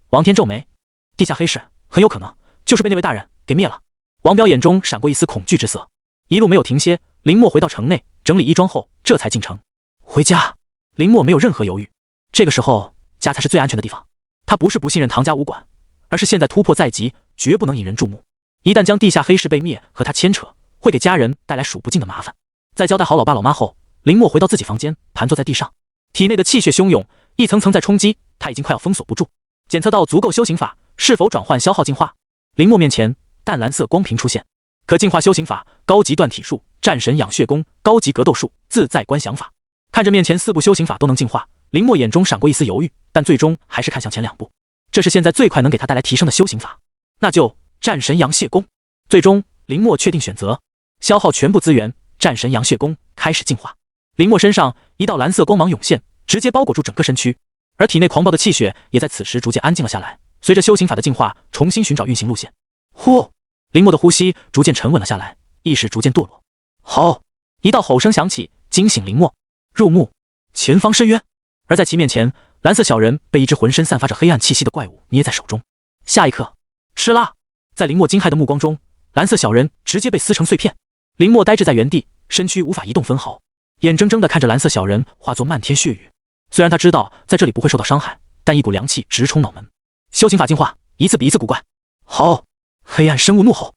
王天皱眉，地下黑市很有可能就是被那位大人给灭了。王彪眼中闪过一丝恐惧之色。一路没有停歇，林默回到城内整理衣装后，这才进城。回家，林默没有任何犹豫。这个时候，家才是最安全的地方。他不是不信任唐家武馆，而是现在突破在即，绝不能引人注目。一旦将地下黑市被灭和他牵扯，会给家人带来数不尽的麻烦。在交代好老爸老妈后，林默回到自己房间，盘坐在地上，体内的气血汹涌，一层层在冲击，他已经快要封锁不住。检测到足够修行法，是否转换消耗净化？林默面前淡蓝色光屏出现，可净化修行法：高级断体术、战神养血功、高级格斗术、自在观想法。看着面前4部修行法都能净化，林默眼中闪过一丝犹豫，但最终还是看向前2部。这是现在最快能给他带来提升的修行法，那就战神养血功。最终，林默确定选择，消耗全部资源，战神养血功开始净化。林默身上一道蓝色光芒涌现，直接包裹住整个身躯，而体内狂暴的气血也在此时逐渐安静了下来。随着修行法的净化，重新寻找运行路线。呼，林默的呼吸逐渐沉稳了下来，意识逐渐堕落。吼！一道吼声响起，惊醒林默。入目，前方深渊，而在其面前，蓝色小人被一只浑身散发着黑暗气息的怪物捏在手中。下一刻，吃啦！在林默惊骇的目光中，蓝色小人直接被撕成碎片。林默呆滞在原地，身躯无法移动分毫，眼睁睁地看着蓝色小人化作漫天血雨。虽然他知道在这里不会受到伤害，但一股凉气直冲脑门。修行法进化，一次比一次古怪。好！黑暗生物怒吼。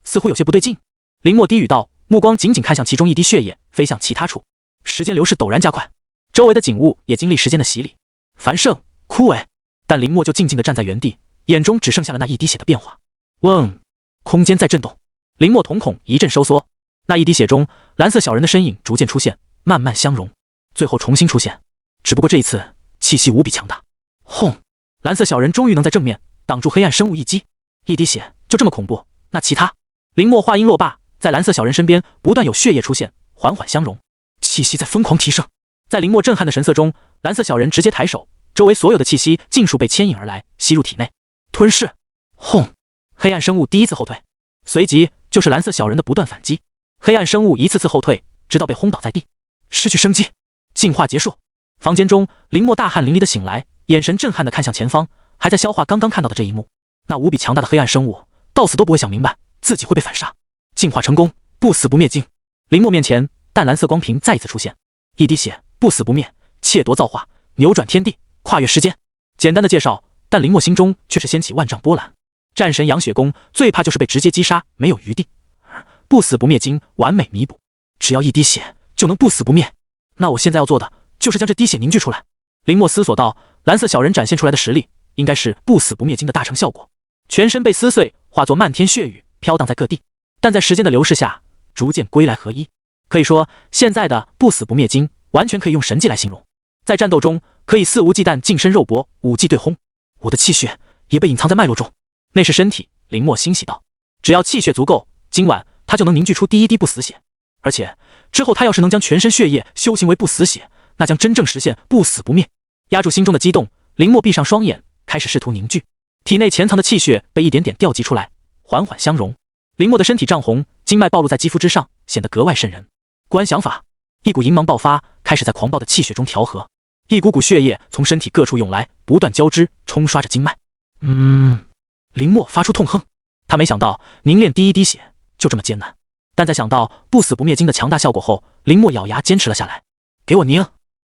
似乎有些不对劲。林默低语道，目光紧紧看向其中一滴血液，飞向其他处。时间流逝陡然加快，周围的景物也经历时间的洗礼，繁盛枯萎，但林默就静静地站在原地，眼中只剩下了那一滴血的变化。嗡！空间在震动，林默瞳孔一阵收缩，那一滴血中，蓝色小人的身影逐渐出现，慢慢相融，最后重新出现。只不过这一次气息无比强大。轰！蓝色小人终于能在正面挡住黑暗生物一击。一滴血就这么恐怖，那其他？林默话音落罢，在蓝色小人身边不断有血液出现，缓缓相融，气息在疯狂提升。在林默震撼的神色中，蓝色小人直接抬手，周围所有的气息尽数被牵引而来，吸入体内，吞噬。轰！黑暗生物第一次后退，随即就是蓝色小人的不断反击。黑暗生物一次次后退，直到被轰倒在地，失去生机。进化结束。房间中，林默大汗淋漓的醒来，眼神震撼地看向前方，还在消化刚刚看到的这一幕。那无比强大的黑暗生物，到死都不会想明白自己会被反杀。进化成功，不死不灭经。林默面前，淡蓝色光屏再一次出现，一滴血，不死不灭，窃夺造化，扭转天地，跨越时间。简单的介绍，但林默心中却是掀起万丈波澜。战神养血功最怕就是被直接击杀，没有余地。不死不灭经完美弥补，只要一滴血就能不死不灭。那我现在要做的就是将这滴血凝聚出来。林默思索道，蓝色小人展现出来的实力应该是不死不灭经的大成效果，全身被撕碎，化作漫天血雨，飘荡在各地，但在时间的流逝下逐渐归来合一。可以说，现在的不死不灭经完全可以用神技来形容。在战斗中可以肆无忌惮近身肉搏，武技对轰。我的气血也被隐藏在脉络中，那是身体。林默欣喜道，只要气血足够，今晚他就能凝聚出第一滴不死血。而且之后他要是能将全身血液修行为不死血，那将真正实现不死不灭。压住心中的激动，林默闭上双眼，开始试图凝聚。体内潜藏的气血被一点点调集出来，缓缓相融。林默的身体涨红，经脉暴露在肌肤之上，显得格外瘆人。观想法，一股银芒爆发，开始在狂暴的气血中调和。一股股血液从身体各处涌来，不断交织，冲刷着经脉。林默发出痛哼，他没想到凝练第一滴血就这么艰难，但在想到不死不灭经的强大效果后，林默咬牙坚持了下来。给我凝！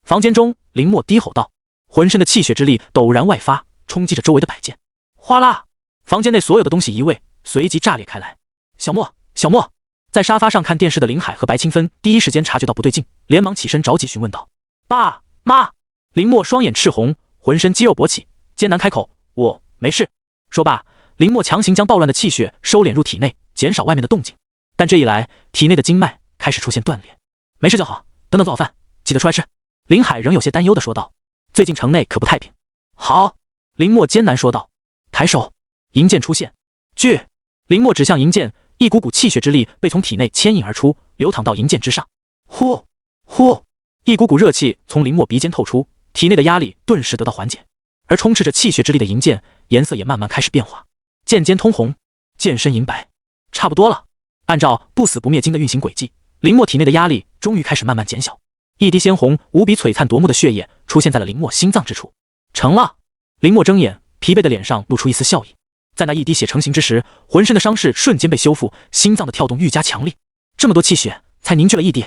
房间中，林默低吼道，浑身的气血之力陡然外发，冲击着周围的摆件。哗啦！房间内所有的东西移位，随即炸裂开来。小莫，小莫！在沙发上看电视的林海和白清芬第一时间察觉到不对劲，连忙起身着急询问道：“爸妈！”林默双眼赤红，浑身肌肉勃起，艰难开口：“我没事。”说罢，林默强行将暴乱的气血收敛入体内，减少外面的动静。但这一来，体内的经脉开始出现断裂。没事就好，等等做好饭，记得出来吃。林海仍有些担忧地说道：“最近城内可不太平。”好，林默艰难说道。抬手，银剑出现。去！林默指向银剑，一股股气血之力被从体内牵引而出，流淌到银剑之上。呼呼！一股股热气从林默鼻尖透出，体内的压力顿时得到缓解。而充斥着气血之力的银剑颜色也慢慢开始变化，剑尖通红，剑身银白，差不多了。按照不死不灭经的运行轨迹，林默体内的压力终于开始慢慢减小，一滴鲜红无比璀璨夺目的血液出现在了林默心脏之处。成了！林默睁眼，疲惫的脸上露出一丝笑意。在那一滴血成型之时，浑身的伤势瞬间被修复，心脏的跳动愈加强烈。这么多气血才凝聚了一滴。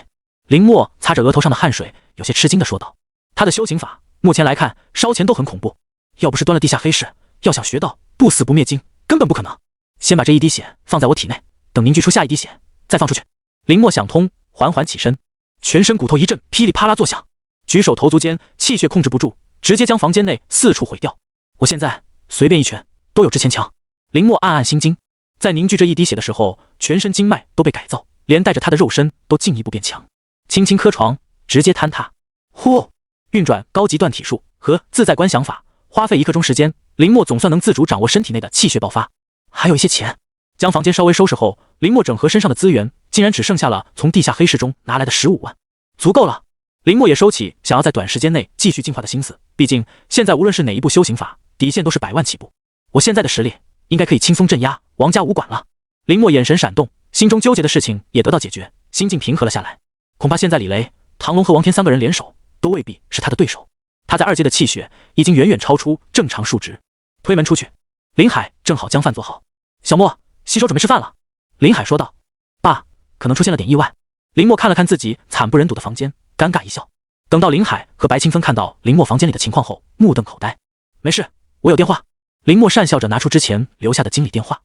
林默擦着额头上的汗水，有些吃惊地说道：“他的修行法，目前来看，烧钱都很恐怖。要不是端了地下黑市，要想学到不死不灭经，根本不可能。先把这一滴血放在我体内，等凝聚出下一滴血，再放出去。”林默想通，缓缓起身，全身骨头一阵噼里啪啦作响，举手投足间气血控制不住，直接将房间内四处毁掉。我现在随便一拳都有之前强。林默暗暗心惊，在凝聚这一滴血的时候，全身经脉都被改造，连带着他的肉身都进一步变强。轻轻磕床，直接坍塌。呼，运转高级断体术和自在观想法，花费1刻钟时间，林默总算能自主掌握身体内的气血爆发。还有一些钱，将房间稍微收拾后，林默整合身上的资源，竟然只剩下了从地下黑市中拿来的15万，足够了。林默也收起想要在短时间内继续进化的心思，毕竟现在无论是哪一部修行法，底线都是100万起步。我现在的实力应该可以轻松镇压王家武馆了。林默眼神闪动，心中纠结的事情也得到解决，心境平和了下来。恐怕现在李雷、唐龙和王天3个人联手，都未必是他的对手。他在2阶的气血已经远远超出正常数值。推门出去，林海正好将饭做好。小莫，洗手准备吃饭了。林海说道。爸，可能出现了点意外。林默看了看自己惨不忍睹的房间，尴尬一笑。等到林海和白清风看到林默房间里的情况后，目瞪口呆。没事，我有电话。林默讪笑着拿出之前留下的经理电话。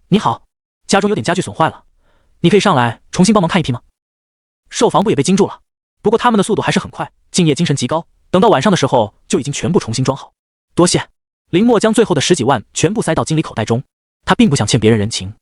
你好，家中有点家具损坏了，你可以上来重新帮忙看一批吗？售房部也被惊住了，不过他们的速度还是很快，敬业精神极高，等到晚上的时候就已经全部重新装好。多谢。林默将最后的10几万全部塞到经理口袋中，他并不想欠别人人情。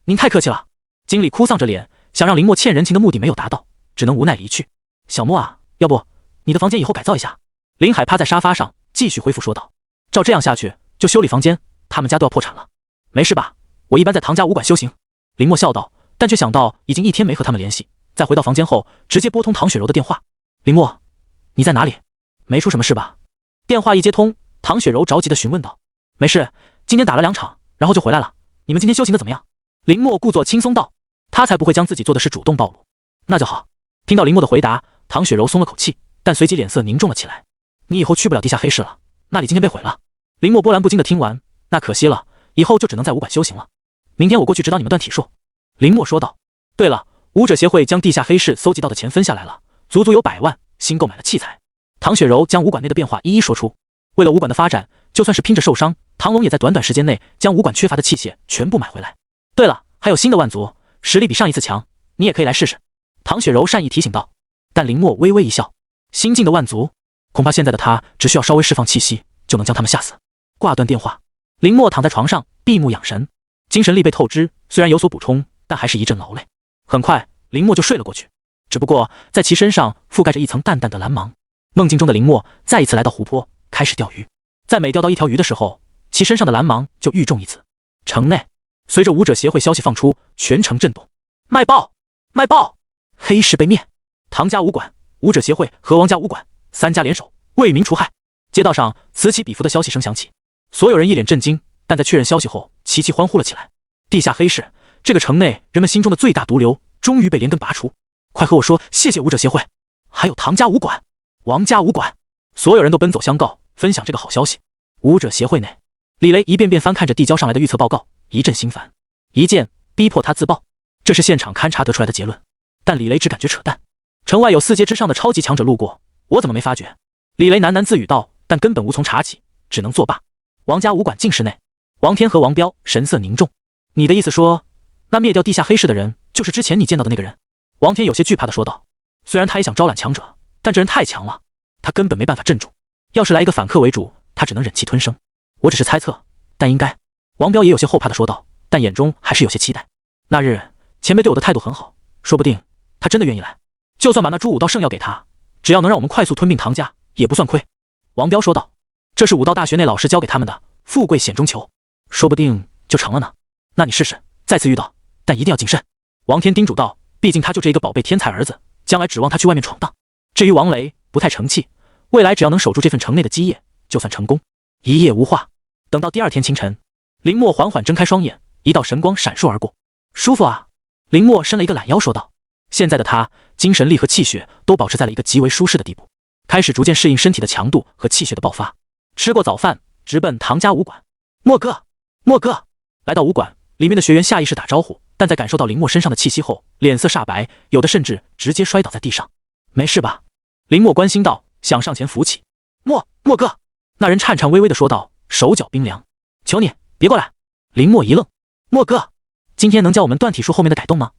您太客气了。经理哭丧着脸，想让林默欠人情的目的没有达到，只能无奈离去。小莫啊，要不你的房间以后改造一下。林海趴在沙发上继续恢复说道。照这样下去就修理房间，他们家都要破产了。没事吧？我一般在唐家武馆修行。林默笑道，但却想到已经1天没和他们联系，在回到房间后直接拨通唐雪柔的电话。林默，你在哪里？没出什么事吧？电话一接通，唐雪柔着急地询问道。没事，今天打了2场，然后就回来了。你们今天修行的怎么样？林默故作轻松道，他才不会将自己做的事主动暴露。那就好。听到林默的回答，唐雪柔松了口气，但随即脸色凝重了起来。你以后去不了地下黑市了，那里今天被毁了。林默波澜不惊的听完，那可惜了，以后就只能在武馆修行了。明天我过去指导你们断体术。林默说道。对了，武者协会将地下黑市搜集到的钱分下来了，足足有100万，新购买了器材。唐雪柔将武馆内的变化一一说出。为了武馆的发展，就算是拼着受伤，唐龙也在短短时间内将武馆缺乏的器械全部买回来。对了，还有新的万族，实力比上一次强，你也可以来试试。唐雪柔善意提醒道。但林默微微一笑，新进的万族，恐怕现在的他只需要稍微释放气息，就能将他们吓死。挂断电话，林默躺在床上闭目养神，精神力被透支，虽然有所补充，但还是一阵劳累。很快林默就睡了过去，只不过在其身上覆盖着一层淡淡的蓝芒。梦境中的林默再一次来到湖泊，开始钓鱼。在每钓到1条鱼的时候，其身上的蓝芒就愈重一次。城内随着武者协会消息放出，全城震动。卖报！卖报！黑市被灭，唐家武馆、武者协会和王家武馆3家联手为民除害。街道上此起彼伏的消息声响起，所有人一脸震惊，但在确认消息后齐齐欢呼了起来。地下黑市，这个城内人们心中的最大毒瘤终于被连根拔除。快和我说谢谢武者协会，还有唐家武馆、王家武馆。所有人都奔走相告，分享这个好消息。武者协会内，李雷一遍遍翻看着递交上来的预测报告，一阵心烦。一剑逼迫他自爆，这是现场勘察得出来的结论，但李雷只感觉扯淡。城外有4阶之上的超级强者路过，我怎么没发觉？李雷喃喃自语道，但根本无从查起，只能作罢。王家武馆禁室内，王天和王彪神色凝重。你的意思说，那灭掉地下黑市的人就是之前你见到的那个人？王天有些惧怕地说道。虽然他也想招揽强者，但这人太强了，他根本没办法镇住。要是来一个反客为主，他只能忍气吞声。我只是猜测，但应该……王彪也有些后怕地说道，但眼中还是有些期待。那日前辈对我的态度很好，说不定他真的愿意来。就算把那株武道圣药给他，只要能让我们快速吞并唐家，也不算亏。王彪说道。这是武道大学内老师教给他们的富贵险中求，说不定就成了呢。那你试试，再次遇到，但一定要谨慎。王天叮嘱道，毕竟他就这一个宝贝天才儿子，将来指望他去外面闯荡。至于王雷，不太成器，未来只要能守住这份城内的基业，就算成功。一夜无话，等到第2天清晨，林默缓缓睁开双眼，一道神光闪烁而过。舒服啊！林默伸了一个懒腰说道。现在的他，精神力和气血都保持在了一个极为舒适的地步，开始逐渐适应身体的强度和气血的爆发。吃过早饭，直奔唐家武馆。莫哥，莫哥。来到武馆，里面的学员下意识打招呼，但在感受到林墨身上的气息后，脸色煞白，有的甚至直接摔倒在地上。没事吧？林墨关心道，想上前扶起。莫哥。那人颤颤巍巍地说道，手脚冰凉。求你别过来。林墨一愣，莫哥，今天能教我们断体术后面的改动吗？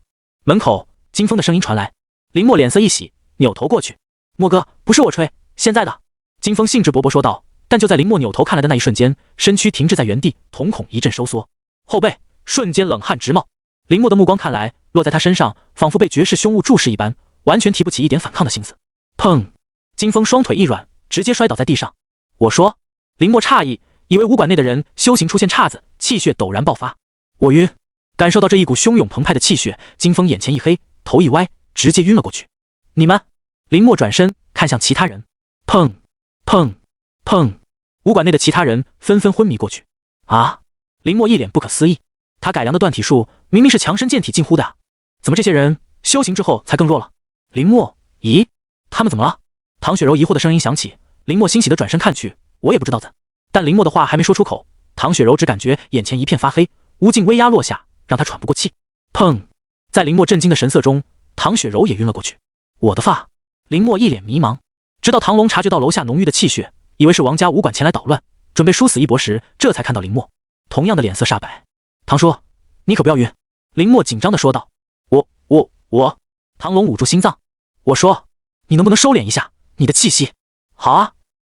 门口金风的声音传来。林墨脸色一喜，扭头过去。莫哥，不是我吹，现在的。金风兴致勃勃说道，但就在林墨扭头看来的那一瞬间，身躯停滞在原地，瞳孔一阵收缩，后背瞬间冷汗直冒。林墨的目光看来落在他身上，仿佛被绝世凶物注视一般，完全提不起一点反抗的心思。砰！金风双腿一软，直接摔倒在地上。我说，林墨诧异，以为武馆内的人修行出现岔子，气血陡然爆发。我晕。感受到这一股汹涌澎湃的气血，金风眼前一黑，头一歪，直接晕了过去。你们！林墨转身看向其他人。砰砰砰！武馆内的其他人纷纷昏迷过去。啊！林墨一脸不可思议，他改良的断体术明明是强身健体近乎的啊，怎么这些人修行之后才更弱了？林墨，咦，他们怎么了？唐雪柔疑惑的声音响起，林墨欣喜的转身看去，我也不知道怎。但林墨的话还没说出口，唐雪柔只感觉眼前一片发黑，无尽威压落下，让他喘不过气。砰！在林墨震惊的神色中，唐雪柔也晕了过去。我的发！林墨一脸迷茫，直到唐龙察觉到楼下浓郁的气血，以为是王家武馆前来捣乱，准备殊死一搏时，这才看到林墨，同样的脸色煞白。唐叔，你可不要晕！林墨紧张地说道。我……唐龙捂住心脏。我说，你能不能收敛一下你的气息？好啊！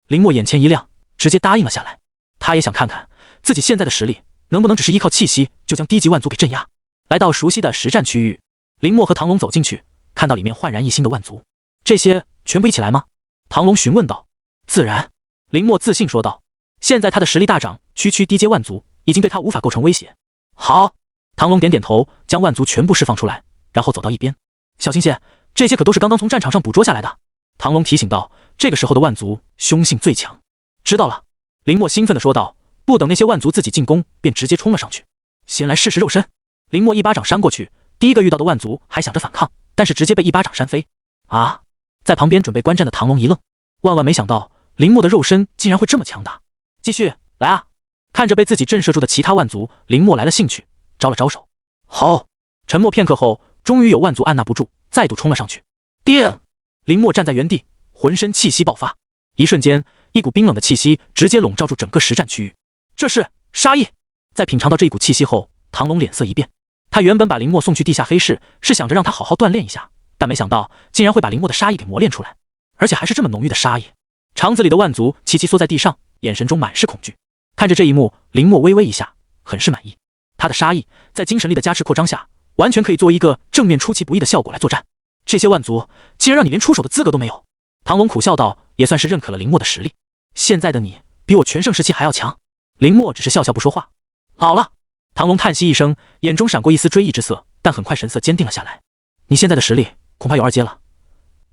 林墨眼前一亮，直接答应了下来。他也想看看自己现在的实力能不能只是依靠气息就将低级万族给镇压。来到熟悉的实战区域，林墨和唐龙走进去，看到里面焕然一新的万族。这些全部一起来吗？唐龙询问道。自然，林墨自信说道。现在他的实力大涨，区低阶万族已经对他无法构成威胁。好，唐龙点点头，将万族全部释放出来，然后走到一边。小心些，这些可都是刚刚从战场上捕捉下来的。唐龙提醒道，这个时候的万族凶性最强。知道了，林墨兴奋地说道，不等那些万族自己进攻，便直接冲了上去。先来试试肉身。林墨一巴掌扇过去，第一个遇到的万族还想着反抗，但是直接被一巴掌扇飞。啊！在旁边准备观战的唐龙一愣，万万没想到林墨的肉身竟然会这么强大。继续来啊！看着被自己震慑住的其他万族，林墨来了兴趣，招了招手。好！沉默片刻后，终于有万族按捺不住，再度冲了上去。叮！林墨站在原地，浑身气息爆发，一瞬间，一股冰冷的气息直接笼罩住整个实战区域。这是杀意！在品尝到这一股气息后，唐龙脸色一变。他原本把林墨送去地下黑市，是想着让他好好锻炼一下，但没想到竟然会把林墨的杀意给磨练出来，而且还是这么浓郁的杀意。肠子里的万族齐齐缩在地上，眼神中满是恐惧。看着这一幕，林墨微微一笑，很是满意。他的杀意在精神力的加持扩张下，完全可以作为一个正面出其不意的效果来作战。这些万族竟然让你连出手的资格都没有！唐龙苦笑道，也算是认可了林墨的实力。现在的你比我全盛时期还要强。林墨只是笑笑不说话。好了，唐龙叹息一声，眼中闪过一丝追忆之色，但很快神色坚定了下来。你现在的实力恐怕有2阶了，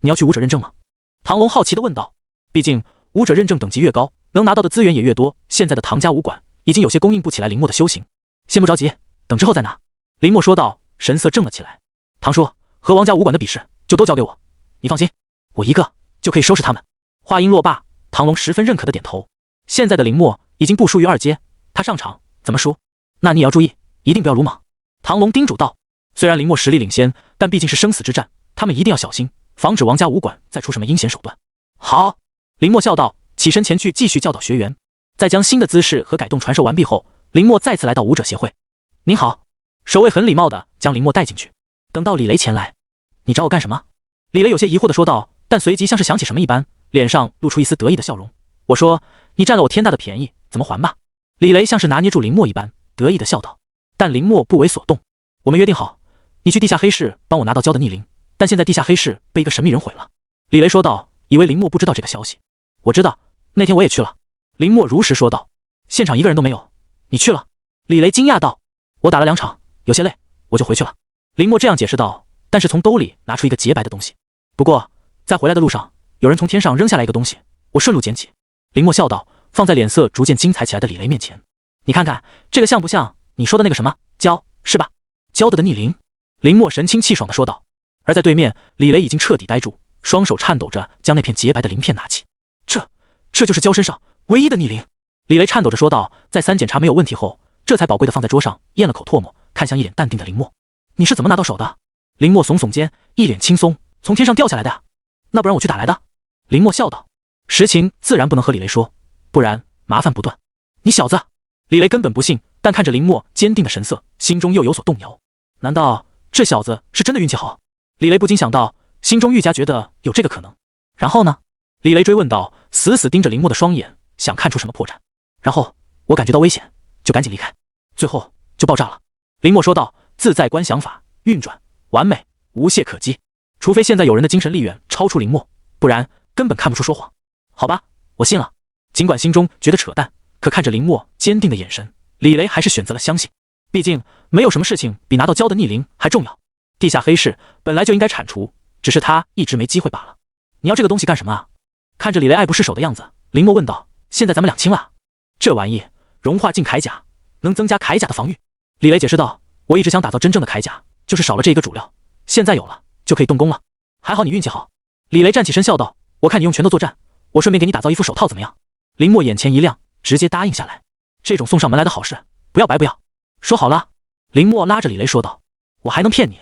你要去武者认证吗？唐龙好奇地问道。毕竟武者认证等级越高，能拿到的资源也越多，现在的唐家武馆已经有些供应不起来林墨的修行。先不着急，等之后再拿。林墨说道，神色正了起来。唐叔，和王家武馆的比试就都交给我，你放心，我一个就可以收拾他们。话音落罢，唐龙十分认可的点头。现在的林墨已经不输于2阶，他上场怎么输？那你也要注意，一定不要鲁莽。唐龙叮嘱道。虽然林墨实力领先，但毕竟是生死之战，他们一定要小心，防止王家武馆再出什么阴险手段。好，林墨笑道，起身前去继续教导学员。在将新的姿势和改动传授完毕后，林墨再次来到武者协会。您好。守卫很礼貌地将林墨带进去。等到李雷前来，你找我干什么？李雷有些疑惑地说道，但随即像是想起什么一般，脸上露出一丝得意的笑容。我说，你占了我天大的便宜，怎么还吧？李雷像是拿捏住林墨一般，得意地笑道。但林墨不为所动。我们约定好，你去地下黑市帮我拿到胶的逆鳞，但现在地下黑市被一个神秘人毁了。李雷说道，以为林墨不知道这个消息。我知道，那天我也去了。林墨如实说道。现场一个人都没有，你去了？李雷惊讶道。我打了2场，有些累，我就回去了。林墨这样解释道，但是从兜里拿出一个洁白的东西。不过在回来的路上，有人从天上扔下来一个东西，我顺路捡起。林墨笑道，放在脸色逐渐精彩起来的李雷面前。你看看这个像不像你说的那个什么胶，是吧？胶的逆鳞。林墨神清气爽地说道。而在对面，李雷已经彻底呆住，双手颤抖着将那片洁白的鳞片拿起。这就是胶身上唯一的逆鳞。李雷颤抖着说道，在3检查没有问题后，这才宝贵的放在桌上，咽了口唾沫，看向一脸淡定的林默：“你是怎么拿到手的？”林默耸耸肩，一脸轻松：“从天上掉下来的呀。那不然我去打来的。”林默笑道：“实情自然不能和李雷说，不然麻烦不断。”你小子！李雷根本不信，但看着林默坚定的神色，心中又有所动摇。难道这小子是真的运气好？李雷不禁想到，心中愈加觉得有这个可能。然后呢？李雷追问道，死死盯着林默的双眼，想看出什么破绽。然后我感觉到危险，就赶紧离开，最后就爆炸了。林默说道，自在观想法运转完美，无懈可击。除非现在有人的精神力远超出林默，不然根本看不出说谎。好吧，我信了。尽管心中觉得扯淡，可看着林默坚定的眼神，李雷还是选择了相信。毕竟没有什么事情比拿到焦的逆鳞还重要。地下黑市本来就应该铲除，只是他一直没机会罢了。你要这个东西干什么啊？看着李雷爱不释手的样子，林默问道：“现在咱们两清了？”这玩意融化进铠甲，能增加铠甲的防御。李雷解释道：“我一直想打造真正的铠甲，就是少了这一个主料，现在有了，就可以动工了。还好你运气好。”李雷站起身笑道：“我看你用拳头作战，我顺便给你打造一副手套怎么样？”林默眼前一亮，直接答应下来。这种送上门来的好事，不要白不要。说好了。林默拉着李雷说道：“我还能骗你？”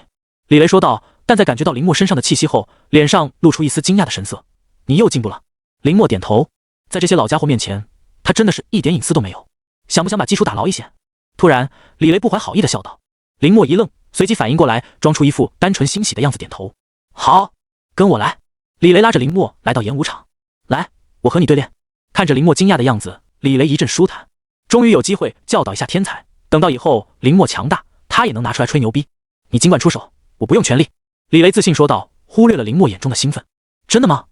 李雷说道，但在感觉到林默身上的气息后，脸上露出一丝惊讶的神色。你又进步了。林默点头，在这些老家伙面前，他真的是一点隐私都没有。想不想把基础打牢一些？突然，李雷不怀好意的笑道。林默一愣，随即反应过来，装出一副单纯欣喜的样子，点头。好，跟我来。李雷拉着林默来到演武场。来，我和你对练。看着林默惊讶的样子，李雷一阵舒坦，终于有机会教导一下天才。等到以后林默强大，他也能拿出来吹牛逼。你尽管出手，我不用全力。李雷自信说道，忽略了林默眼中的兴奋。真的吗？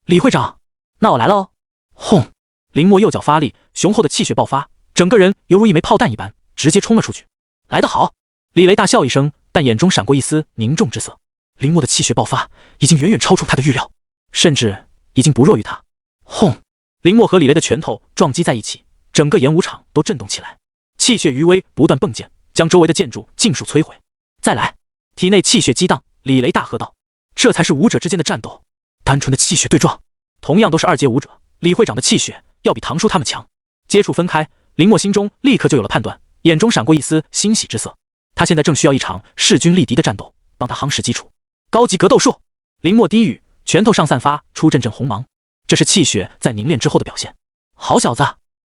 李会长，那我来了哦。轰！林默右脚发力，雄厚的气血爆发，整个人犹如一枚炮弹一般，直接冲了出去。来得好！李雷大笑一声，但眼中闪过一丝凝重之色。林默的气血爆发已经远远超出他的预料，甚至已经不弱于他。轰！林默和李雷的拳头撞击在一起，整个演武场都震动起来，气血余威不断迸溅，将周围的建筑尽数摧毁。再来！体内气血激荡，李雷大喝道：“这才是武者之间的战斗，单纯的气血对撞。同样都是2阶武者，李会长的气血要比唐叔他们强。”接触分开，林默心中立刻就有了判断，眼中闪过一丝欣喜之色。他现在正需要一场势均力敌的战斗，帮他夯实基础。高级格斗术！林默低语，拳头上散发出阵阵红芒，这是气血在凝练之后的表现。好小子！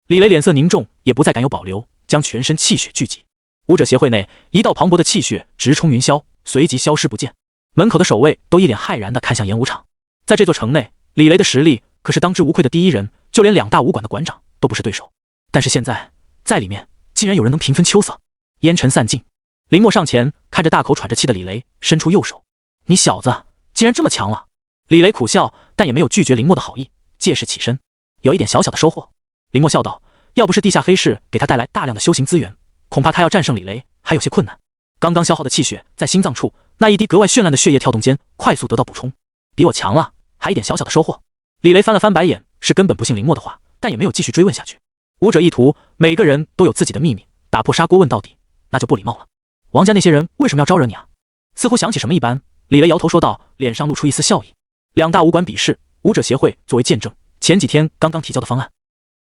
李雷脸色凝重，也不再敢有保留，将全身气血聚集。武者协会内，一道磅礴的气血直冲云霄，随即消失不见。门口的守卫都一脸骇然地看向演武场。在这座城内，李雷的实力可是当之无愧的第一人，就连2大武馆的馆长都不是对手。但是现在，在里面竟然有人能平分秋色。烟尘散尽，林默上前看着大口喘着气的李雷，伸出右手：“你小子竟然这么强了！”李雷苦笑，但也没有拒绝林默的好意，借势起身：“有一点小小的收获。”林默笑道：“要不是地下黑市给他带来大量的修行资源，恐怕他要战胜李雷还有些困难。刚刚消耗的气血在心脏处那一滴格外绚烂的血液跳动间快速得到补充，比我强了，还一点小小的收获。”李雷翻了翻白眼，是根本不信林默的话，但也没有继续追问下去。武者一途，每个人都有自己的秘密，打破砂锅问到底，那就不礼貌了。王家那些人为什么要招惹你啊？似乎想起什么一般，李雷摇头说道，脸上露出一丝笑意。2大武馆比试，武者协会作为见证，前几天刚刚提交的方案。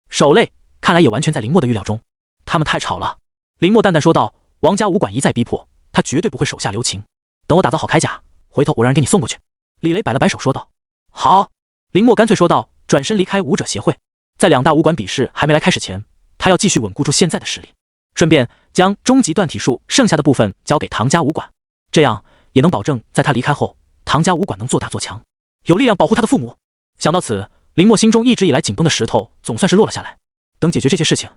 手累，看来也完全在林默的预料中。他们太吵了。林默淡淡说道，王家武馆一再逼迫，他绝对不会手下留情。等我打造好铠甲，回头我让人给你送过去。李雷摆了摆手说道。好。林默干脆说道，转身离开武者协会。在2大武馆比试还没来开始前，他要继续稳固住现在的实力，顺便将终极断体术剩下的部分交给唐家武馆，这样也能保证在他离开后，唐家武馆能做大做强，有力量保护他的父母。想到此，林默心中一直以来紧绷的石头总算是落了下来。等解决这些事情，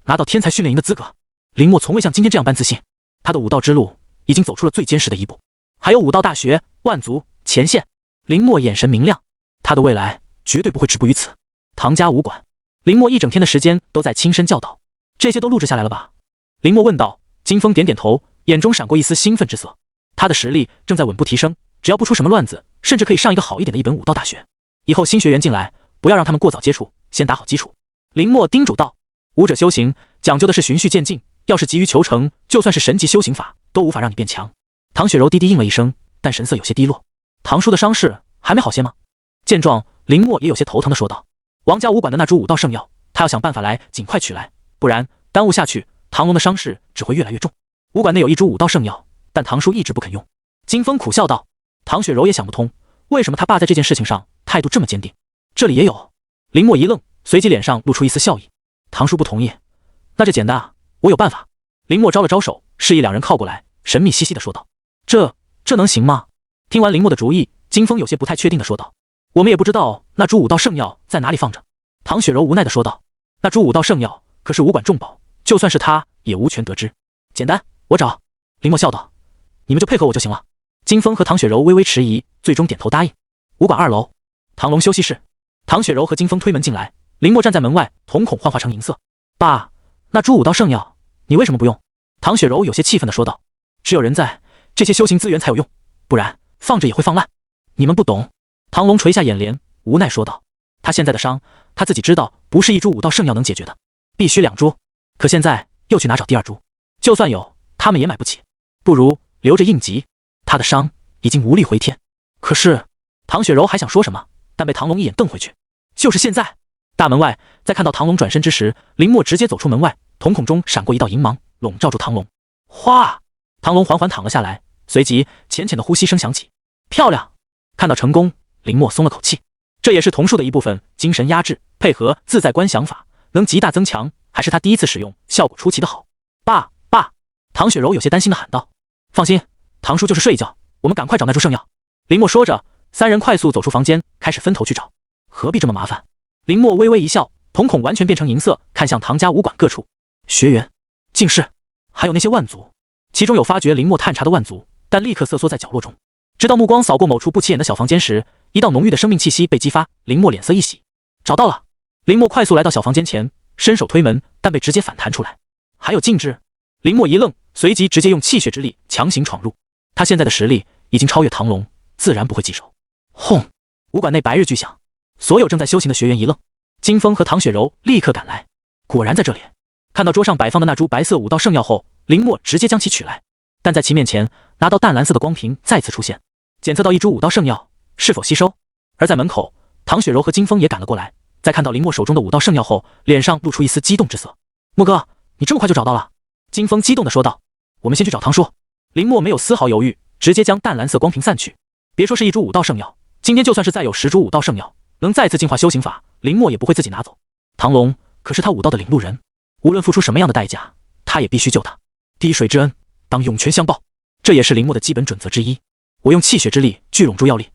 拿到天才训练营的资格，林默从未像今天这样般自信。他的武道之路已经走出了最坚实的一步，还有武道大学、万族、前线。林默眼神明亮，他的未来绝对不会止步于此。唐家武馆，林默一整天的时间都在亲身教导，这些都录制下来了吧？林默问道。金风点点头，眼中闪过一丝兴奋之色。他的实力正在稳步提升，只要不出什么乱子，甚至可以上一个好一点的一本武道大学。以后新学员进来，不要让他们过早接触，先打好基础。林默叮嘱道。武者修行讲究的是循序渐进，要是急于求成，就算是神级修行法都无法让你变强。唐雪柔低低应了一声，但神色有些低落。唐叔的伤势还没好些吗？见状，林默也有些头疼的说道。王家武馆的那株武道圣药，他要想办法来尽快取来，不然耽误下去，唐龙的伤势只会越来越重。武馆内有一株武道圣药，但唐叔一直不肯用。金风苦笑道。唐雪柔也想不通，为什么他爸在这件事情上态度这么坚定。这里也有。林默一愣，随即脸上露出一丝笑意。唐叔不同意，那这简单啊，我有办法。林默招了招手，示意两人靠过来，神秘兮兮地说道。这能行吗？听完林默的主意，金风有些不太确定地说道。我们也不知道那株武道圣药在哪里放着。唐雪柔无奈地说道。那株武道圣药可是武馆重宝，就算是他也无权得知。简单，我找。林默笑道。你们就配合我就行了。金风和唐雪柔微微迟疑，最终点头答应。武馆2楼，唐龙休息室。唐雪柔和金风推门进来，林默站在门外，瞳孔幻化成银色。爸，那株武道圣药你为什么不用？唐雪柔有些气愤地说道。只有人在，这些修行资源才有用，不然放着也会放烂。你们不懂。唐龙垂下眼帘，无奈说道。他现在的伤，他自己知道不是一株武道圣药能解决的，必须2株。可现在又去哪找第2株？就算有，他们也买不起。不如留着应急。他的伤已经无力回天。可是唐雪柔还想说什么，但被唐龙一眼瞪回去。就是现在。大门外，在看到唐龙转身之时，林默直接走出门外，瞳孔中闪过一道银芒，笼罩住唐龙。哗！唐龙缓缓躺了下来，随即浅浅的呼吸声响起。漂亮！看到成功，林默松了口气。这也是瞳术的一部分，精神压制配合自在观想法，能极大增强，还是他第一次使用，效果出奇的好。爸！唐雪柔有些担心的喊道。放心，唐叔就是睡一觉，我们赶快找那株圣药。林默说着，三人快速走出房间，开始分头去找。何必这么麻烦？林默微微一笑，瞳孔完全变成银色，看向唐家武馆各处。学员、进士，还有那些万族，其中有发觉林默探查的万族，但立刻瑟缩在角落中。直到目光扫过某处不起眼的小房间时，一道浓郁的生命气息被激发，林默脸色一喜。找到了。林默快速来到小房间前，伸手推门，但被直接反弹出来。还有禁制？林默一愣，随即直接用气血之力强行闯入。他现在的实力已经超越唐龙，自然不会棘手。轰！武馆内白日巨响，所有正在修行的学员一愣。金风和唐雪柔立刻赶来，果然在这里。看到桌上摆放的那株白色武道圣药后，林默直接将其取来，但在其面前，那道淡蓝色的光屏再次出现，检测到一株武道圣药是否吸收。而在门口，唐雪柔和金风也赶了过来，在看到林默手中的武道圣药后，脸上露出一丝激动之色。默哥，你这么快就找到了？金风激动地说道。我们先去找唐叔。林默没有丝毫犹豫，直接将淡蓝色光屏散去。别说是一株武道圣药，今天就算是再有10株武道圣药，能再次净化修行法，林默也不会自己拿走。唐龙可是他武道的领路人，无论付出什么样的代价，他也必须救他。滴水之恩，当涌泉相报，这也是林默的基本准则之一。我用气血之力聚拢住药力，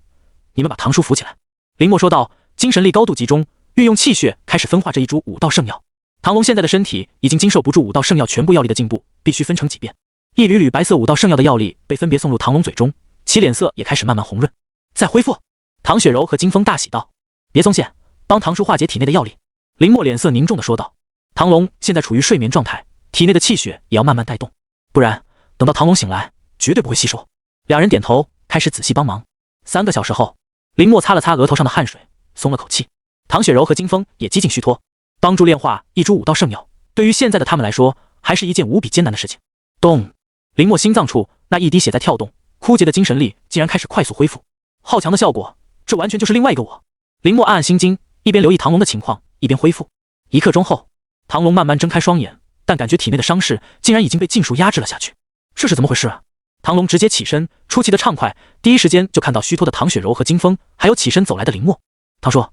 你们把唐叔扶起来。林默说道，精神力高度集中，运用气血开始分化这一株武道圣药。唐龙现在的身体已经经受不住武道圣药全部药力的进步，必须分成几遍。一缕缕白色武道圣药的药力被分别送入唐龙嘴中，其脸色也开始慢慢红润。再恢复。唐雪柔和金风大喜道。别松懈，帮唐叔化解体内的药力。林默脸色凝重地说道。唐龙现在处于睡眠状态，体内的气血也要慢慢带动，不然等到唐龙醒来，绝对不会吸收。两人点头，开始仔细帮忙。3个小时后，林默擦了擦额头上的汗水，松了口气。唐雪柔和金风也几近虚脱。帮助炼化一株武道圣药，对于现在的他们来说，还是一件无比艰难的事情。咚！林默心脏处那一滴血在跳动，枯竭的精神力竟然开始快速恢复。好强的效果，这完全就是另外一个我。林默暗暗心惊，一边留意唐龙的情况，一边恢复。1刻钟后，唐龙慢慢睁开双眼，但感觉体内的伤势竟然已经被尽数压制了下去。这是怎么回事啊？唐龙直接起身，出奇的畅快，第一时间就看到虚脱的唐雪柔和金风，还有起身走来的林默。唐叔，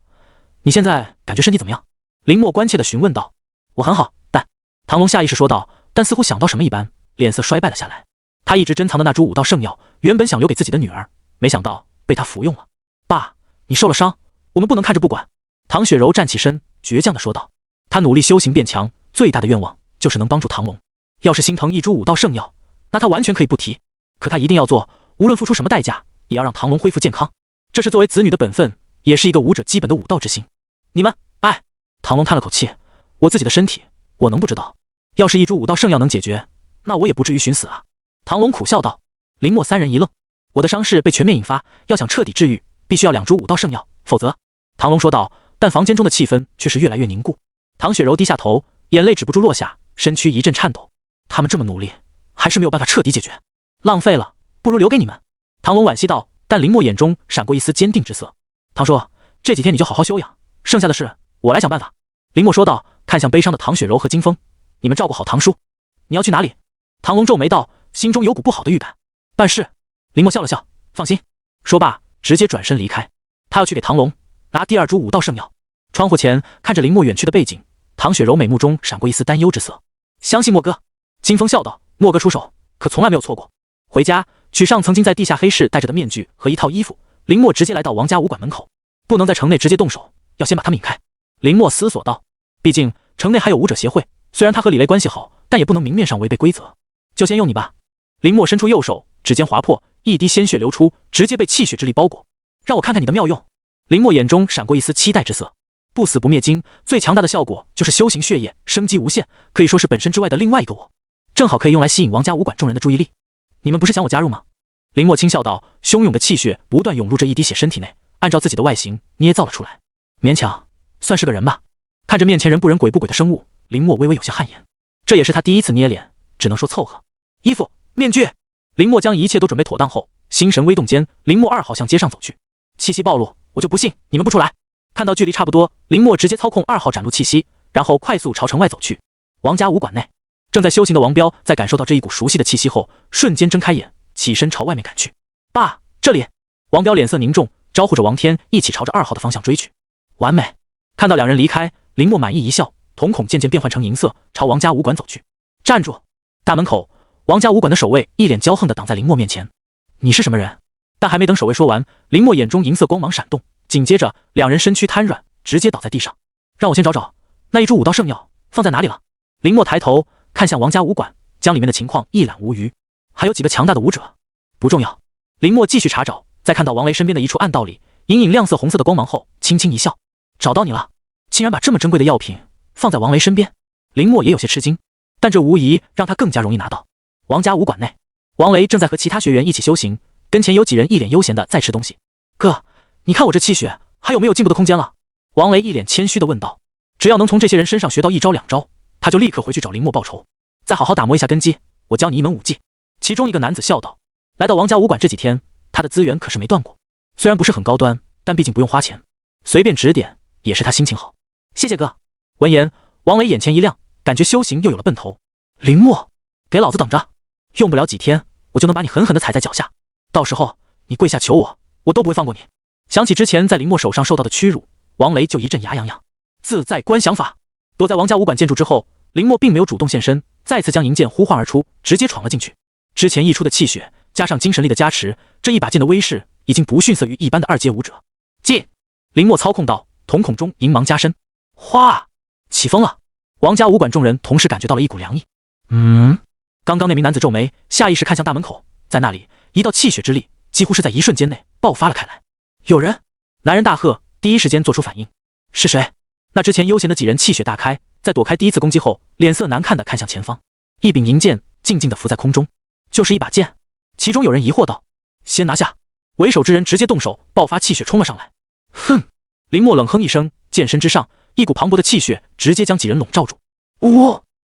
你现在感觉身体怎么样？林默关切地询问道。我很好，但……唐龙下意识说道，但似乎想到什么一般，脸色衰败了下来。他一直珍藏的那株武道圣药，原本想留给自己的女儿，没想到被他服用了。爸，你受了伤，我们不能看着不管。唐雪柔站起身，倔强地说道。他努力修行变强，最大的愿望就是能帮助唐龙。要是心疼一株武道圣药，那他完全可以不提。可他一定要做，无论付出什么代价，也要让唐龙恢复健康。这是作为子女的本分，也是一个武者基本的武道之心。你们，唐龙叹了口气，我自己的身体，我能不知道？要是一株武道圣药能解决，那我也不至于寻死啊。唐龙苦笑道。林默3人一愣，我的伤势被全面引发，要想彻底治愈，必须要2株武道圣药，否则……唐龙说道，但房间中的气氛却是越来越凝固。唐雪柔低下头，眼泪止不住落下，身躯一阵颤抖。他们这么努力，还是没有办法彻底解决，浪费了，不如留给你们。唐龙惋惜道，但林默眼中闪过一丝坚定之色。唐叔，这几天你就好好休养，剩下的事我来想办法。林默说道，看向悲伤的唐雪柔和金风，你们照顾好唐叔。你要去哪里？唐龙皱眉道，心中有股不好的预感。办事。林默笑了笑，放心。说罢，直接转身离开。他要去给唐龙拿第2株武道圣药。窗户前看着林默远去的背景，唐雪柔美目中闪过一丝担忧之色。相信莫哥。金风笑道，莫哥出手可从来没有错过。回家取上曾经在地下黑市戴着的面具和一套衣服，林默直接来到王家武馆门口。不能在城内直接动手，要先把他们引开。林默思索道，毕竟城内还有武者协会，虽然他和李雷关系好，但也不能明面上违背规则。就先用你吧。林默伸出右手，指尖划破，一滴鲜血流出，直接被气血之力包裹。让我看看你的妙用。林默眼中闪过一丝期待之色。不死不灭经最强大的效果就是修行血液，生机无限，可以说是本身之外的另外一个我，正好可以用来吸引王家武馆众人的注意力。你们不是想我加入吗？林默轻笑道，汹涌的气血不断涌入这一滴血身体内，按照自己的外形捏造了出来，勉强算是个人吧。看着面前人不人鬼不鬼的生物，林默微微有些汗颜。这也是他第一次捏脸，只能说凑合。衣服、面具。林默将一切都准备妥当后，心神微动间，林默2号向街上走去。气息暴露，我就不信你们不出来。看到距离差不多，林默直接操控2号展露气息，然后快速朝城外走去。王家武馆内，正在修行的王彪在感受到这一股熟悉的气息后，瞬间睁开眼，起身朝外面赶去。爸，这里！王彪脸色凝重，招呼着王天一起朝着2号的方向追去。完美！看到两人离开，林默满意一笑，瞳孔渐渐变换成银色，朝王家武馆走去。站住！大门口，王家武馆的守卫一脸骄横地挡在林默面前。你是什么人？但还没等守卫说完，林默眼中银色光芒闪动，紧接着两人身躯瘫软，直接倒在地上。让我先找找那一株武道圣药放在哪里了。林默抬头看向王家武馆，将里面的情况一览无余。还有几个强大的武者，不重要。林默继续查找，在看到王雷身边的一处暗道里隐隐亮色红色的光芒后，轻轻一笑，找到你了。竟然把这么珍贵的药品放在王雷身边。林默也有些吃惊，但这无疑让他更加容易拿到。王家武馆内，王雷正在和其他学员一起修行，跟前有几人一脸悠闲的在吃东西。哥，你看我这气血还有没有进步的空间了？王雷一脸谦虚的问道。只要能从这些人身上学到1招2招，他就立刻回去找林默报仇，再好好打磨一下根基。我教你一门武技。其中一个男子笑道。来到王家武馆这几天，他的资源可是没断过，虽然不是很高端，但毕竟不用花钱，随便指点也是他心情好。谢谢哥。闻言，王雷眼前一亮，感觉修行又有了奔头。林默，给老子等着，用不了几天我就能把你狠狠地踩在脚下，到时候你跪下求我，我都不会放过你。想起之前在林默手上受到的屈辱，王雷就一阵牙痒痒。自在观想法。躲在王家武馆建筑之后，林默并没有主动现身，再次将银剑呼唤而出，直接闯了进去。之前溢出的气血加上精神力的加持，这一把剑的威势已经不逊色于一般的2阶武者。进！林默操控道，瞳孔中银芒加深。哗！起风了！王家武馆众人同时感觉到了一股凉意。刚刚那名男子皱眉，下意识看向大门口，在那里一道气血之力几乎是在一瞬间内爆发了开来。有人！男人大喝，第一时间做出反应。是谁？那之前悠闲的几人气血大开，在躲开第一次攻击后，脸色难看地看向前方，一柄银剑静静地浮在空中，就是一把剑。其中有人疑惑道：先拿下！为首之人直接动手，爆发气血冲了上来。哼！林默冷哼一声，剑身之上一股磅礴的气血直接将几人笼罩住。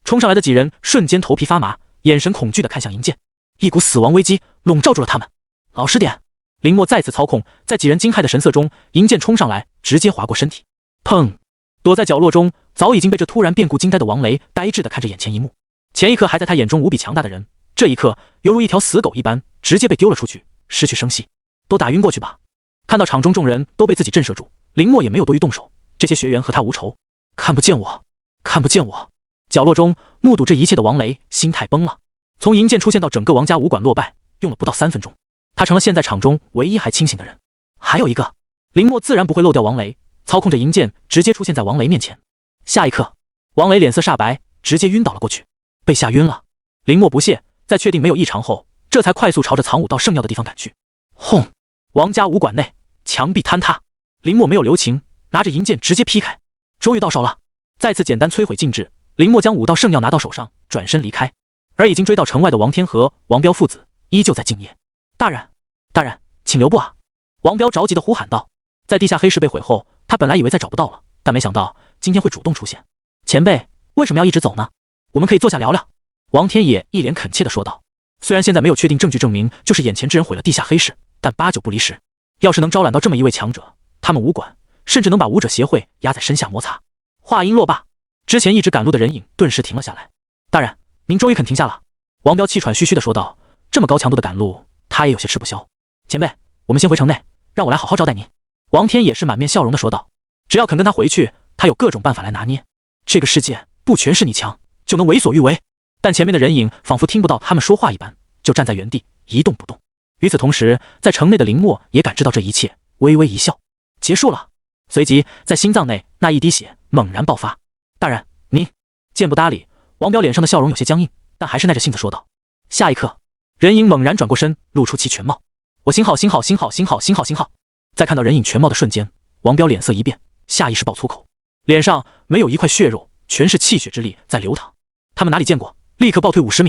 冲上来的几人瞬间头皮发麻，眼神恐惧地看向银剑，一股死亡危机笼罩住了他们。老实点！林默再次操控，在几人惊骇的神色中，银剑冲上来，直接划过身体。砰！躲在角落中早已经被这突然变故惊呆的王雷呆滞地看着眼前一幕。前一刻还在他眼中无比强大的人，这一刻犹如一条死狗一般，直接被丢了出去，失去声息。都打晕过去吧！看到场中众人都被自己震慑住，林默也没有多余动手，这些学员和他无仇，看不见我，看不见我。角落中目睹这一切的王雷心态崩了。从银剑出现到整个王家武馆落败，用了不到3分钟，他成了现在场中唯一还清醒的人。还有一个，林默自然不会漏掉王雷，操控着银剑直接出现在王雷面前。下一刻，王雷脸色煞白，直接晕倒了过去，被吓晕了。林默不屑，在确定没有异常后，这才快速朝着藏武道圣药的地方赶去。轰！王家武馆内墙壁坍塌，林默没有留情，拿着银剑直接劈开。终于到手了！再次简单摧毁禁制，林默将武道圣药拿到手上，转身离开。而已经追到城外的王天和王彪父子依旧在敬业。大人，大人，请留步啊！王彪着急地呼喊道。在地下黑市被毁后，他本来以为再找不到了，但没想到今天会主动出现。前辈，为什么要一直走呢？我们可以坐下聊聊。王天野一脸恳切地说道。虽然现在没有确定证据证明就是眼前之人毁了地下黑市，但8九不离10。要是能招揽到这么一位强者，他们武馆甚至能把武者协会压在身下摩擦。话音落罢，之前一直赶路的人影顿时停了下来。大人，您终于肯停下了。王彪气喘吁吁地说道，这么高强度的赶路，他也有些吃不消。前辈，我们先回城内，让我来好好招待您。王天也是满面笑容地说道，只要肯跟他回去，他有各种办法来拿捏。这个世界不全是你强就能为所欲为。但前面的人影仿佛听不到他们说话一般，就站在原地一动不动。与此同时，在城内的林默也感知到这一切，微微一笑。结束了。随即在心脏内那一滴血猛然爆发。大人，您。见不搭理，王彪脸上的笑容有些僵硬，但还是耐着性子说道。下一刻，人影猛然转过身，露出其全貌。我星号星号星号星号星号星号。在看到人影全貌的瞬间，王彪脸色一变，下意识爆粗口，脸上没有一块血肉，全是气血之力在流淌。他们哪里见过，立刻暴退50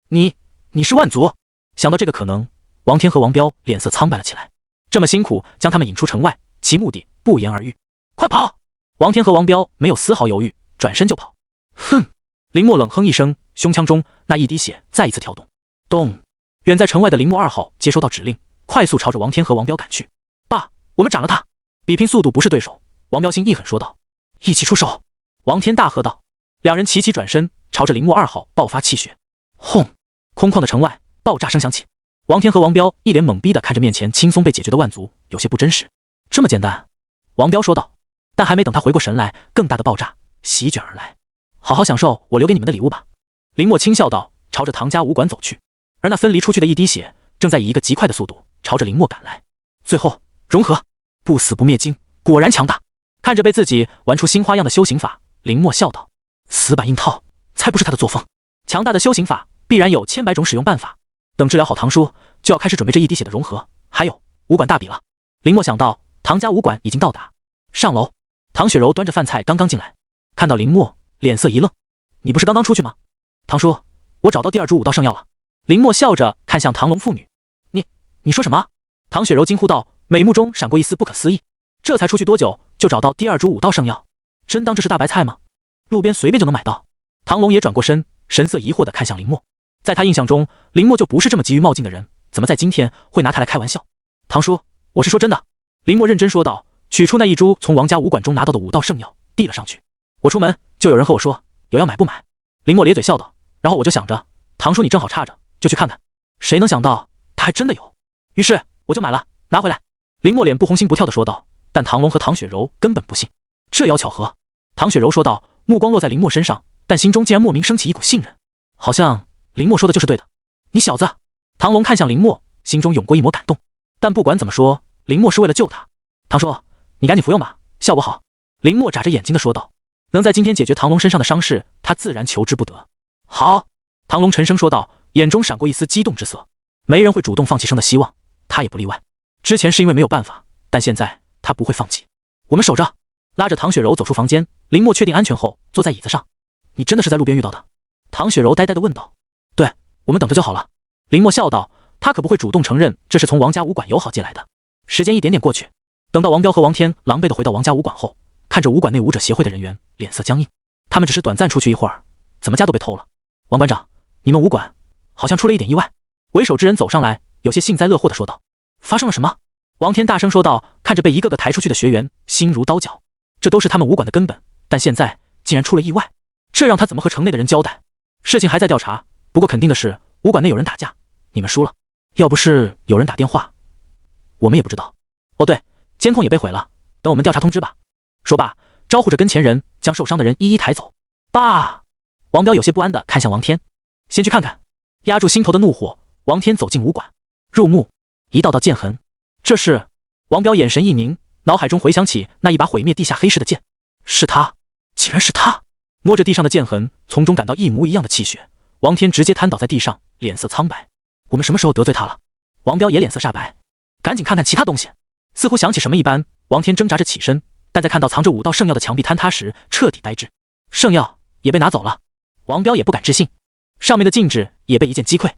米。你是万族？想到这个可能，王天和王彪脸色苍白了起来。这么辛苦将他们引出城外，其目的不言而喻。快跑！王天和王彪没有丝毫犹豫，转身就跑。哼！林默冷哼一声，胸腔中那一滴血再一次跳动。动！远在城外的林默2号接收到指令，快速朝着王天和王彪赶去。爸，我们斩了他！比拼速度不是对手，王彪心一狠说道。一起出手！王天大喝道。两人齐齐转身，朝着林默2号爆发气血。轰！空旷的城外爆炸声响起。王天和王彪一脸懵逼地看着面前轻松被解决的万族，有些不真实。这么简单？王彪说道。但还没等他回过神来，更大的爆炸席卷而来。好好享受我留给你们的礼物吧。林默轻笑道，朝着唐家武馆走去。而那分离出去的一滴血，正在以一个极快的速度朝着林默赶来。最后融合，不死不灭经，果然强大。看着被自己玩出新花样的修行法，林默笑道，死板硬套才不是他的作风。强大的修行法必然有千百种使用办法，等治疗好唐叔，就要开始准备这一滴血的融合。还有武馆大比了。林默想到唐家武馆已经到达。上楼，唐雪柔端着饭菜刚刚进来，看到林默脸色一愣，你不是刚刚出去吗？唐叔，我找到第2株武道圣药了。林默笑着看向唐龙父女。你说什么？唐雪柔惊呼道，美目中闪过一丝不可思议。这才出去多久就找到第2株武道圣药？真当这是大白菜吗？路边随便就能买到？唐龙也转过身，神色疑惑地看向林默。在他印象中，林默就不是这么急于冒进的人，怎么在今天会拿他来开玩笑？唐叔，我是说真的。林默认真说道，取出那一株从王家武馆中拿到的武道圣药，递了上去。我出门就有人和我说有要买不买。林默咧嘴笑道，然后我就想着唐叔你正好差着，就去看看。谁能想到他还真的有，于是我就买了，拿回来。林默脸不红心不跳地说道，但唐龙和唐雪柔根本不信。这要巧合？唐雪柔说道，目光落在林默身上，但心中竟然莫名升起一股信任，好像林默说的就是对的。你小子！唐龙看向林默，心中涌过一抹感动。但不管怎么说，林默是为了救他。唐叔，你赶紧服用吧，效果好。林默眨着眼睛地说道。能在今天解决唐龙身上的伤势，他自然求之不得。好！唐龙沉声说道，眼中闪过一丝激动之色。没人会主动放弃生的希望，他也不例外。之前是因为没有办法，但现在他不会放弃。我们守着。拉着唐雪柔走出房间，林默确定安全后坐在椅子上。你真的是在路边遇到的？唐雪柔呆呆地问道。对，我们等着就好了。林默笑道，他可不会主动承认这是从王家武馆友好借来的。时间一点点过去，等到王彪和王天狼狈地回到王家武馆后，看着武馆内武者协会的人员，脸色僵硬。他们只是短暂出去一会儿，怎么家都被偷了？王馆长，你们武馆好像出了一点意外。为首之人走上来，有些幸灾乐祸地说道。发生了什么？王天大声说道，看着被一个个抬出去的学员，心如刀绞。这都是他们武馆的根本，但现在竟然出了意外，这让他怎么和城内的人交代？事情还在调查，不过肯定的是武馆内有人打架，你们输了。要不是有人打电话，我们也不知道。哦对，监控也被毁了，等我们调查通知吧。说罢，招呼着跟前人将受伤的人一一抬走。爸！王彪有些不安地看向王天。先去看看。压住心头的怒火，王天走进武馆，入目一道道剑痕。这是……王彪眼神一凝，脑海中回想起那一把毁灭地下黑市的剑。是他，竟然是他！摸着地上的剑痕，从中感到一模一样的气血，王天直接瘫倒在地上，脸色苍白。我们什么时候得罪他了？王彪也脸色煞白，赶紧看看其他东西。似乎想起什么一般，王天挣扎着起身，但在看到藏着武道圣药的墙壁坍塌时，彻底呆滞。圣药也被拿走了，王彪也不敢置信，上面的禁制也被一剑击溃。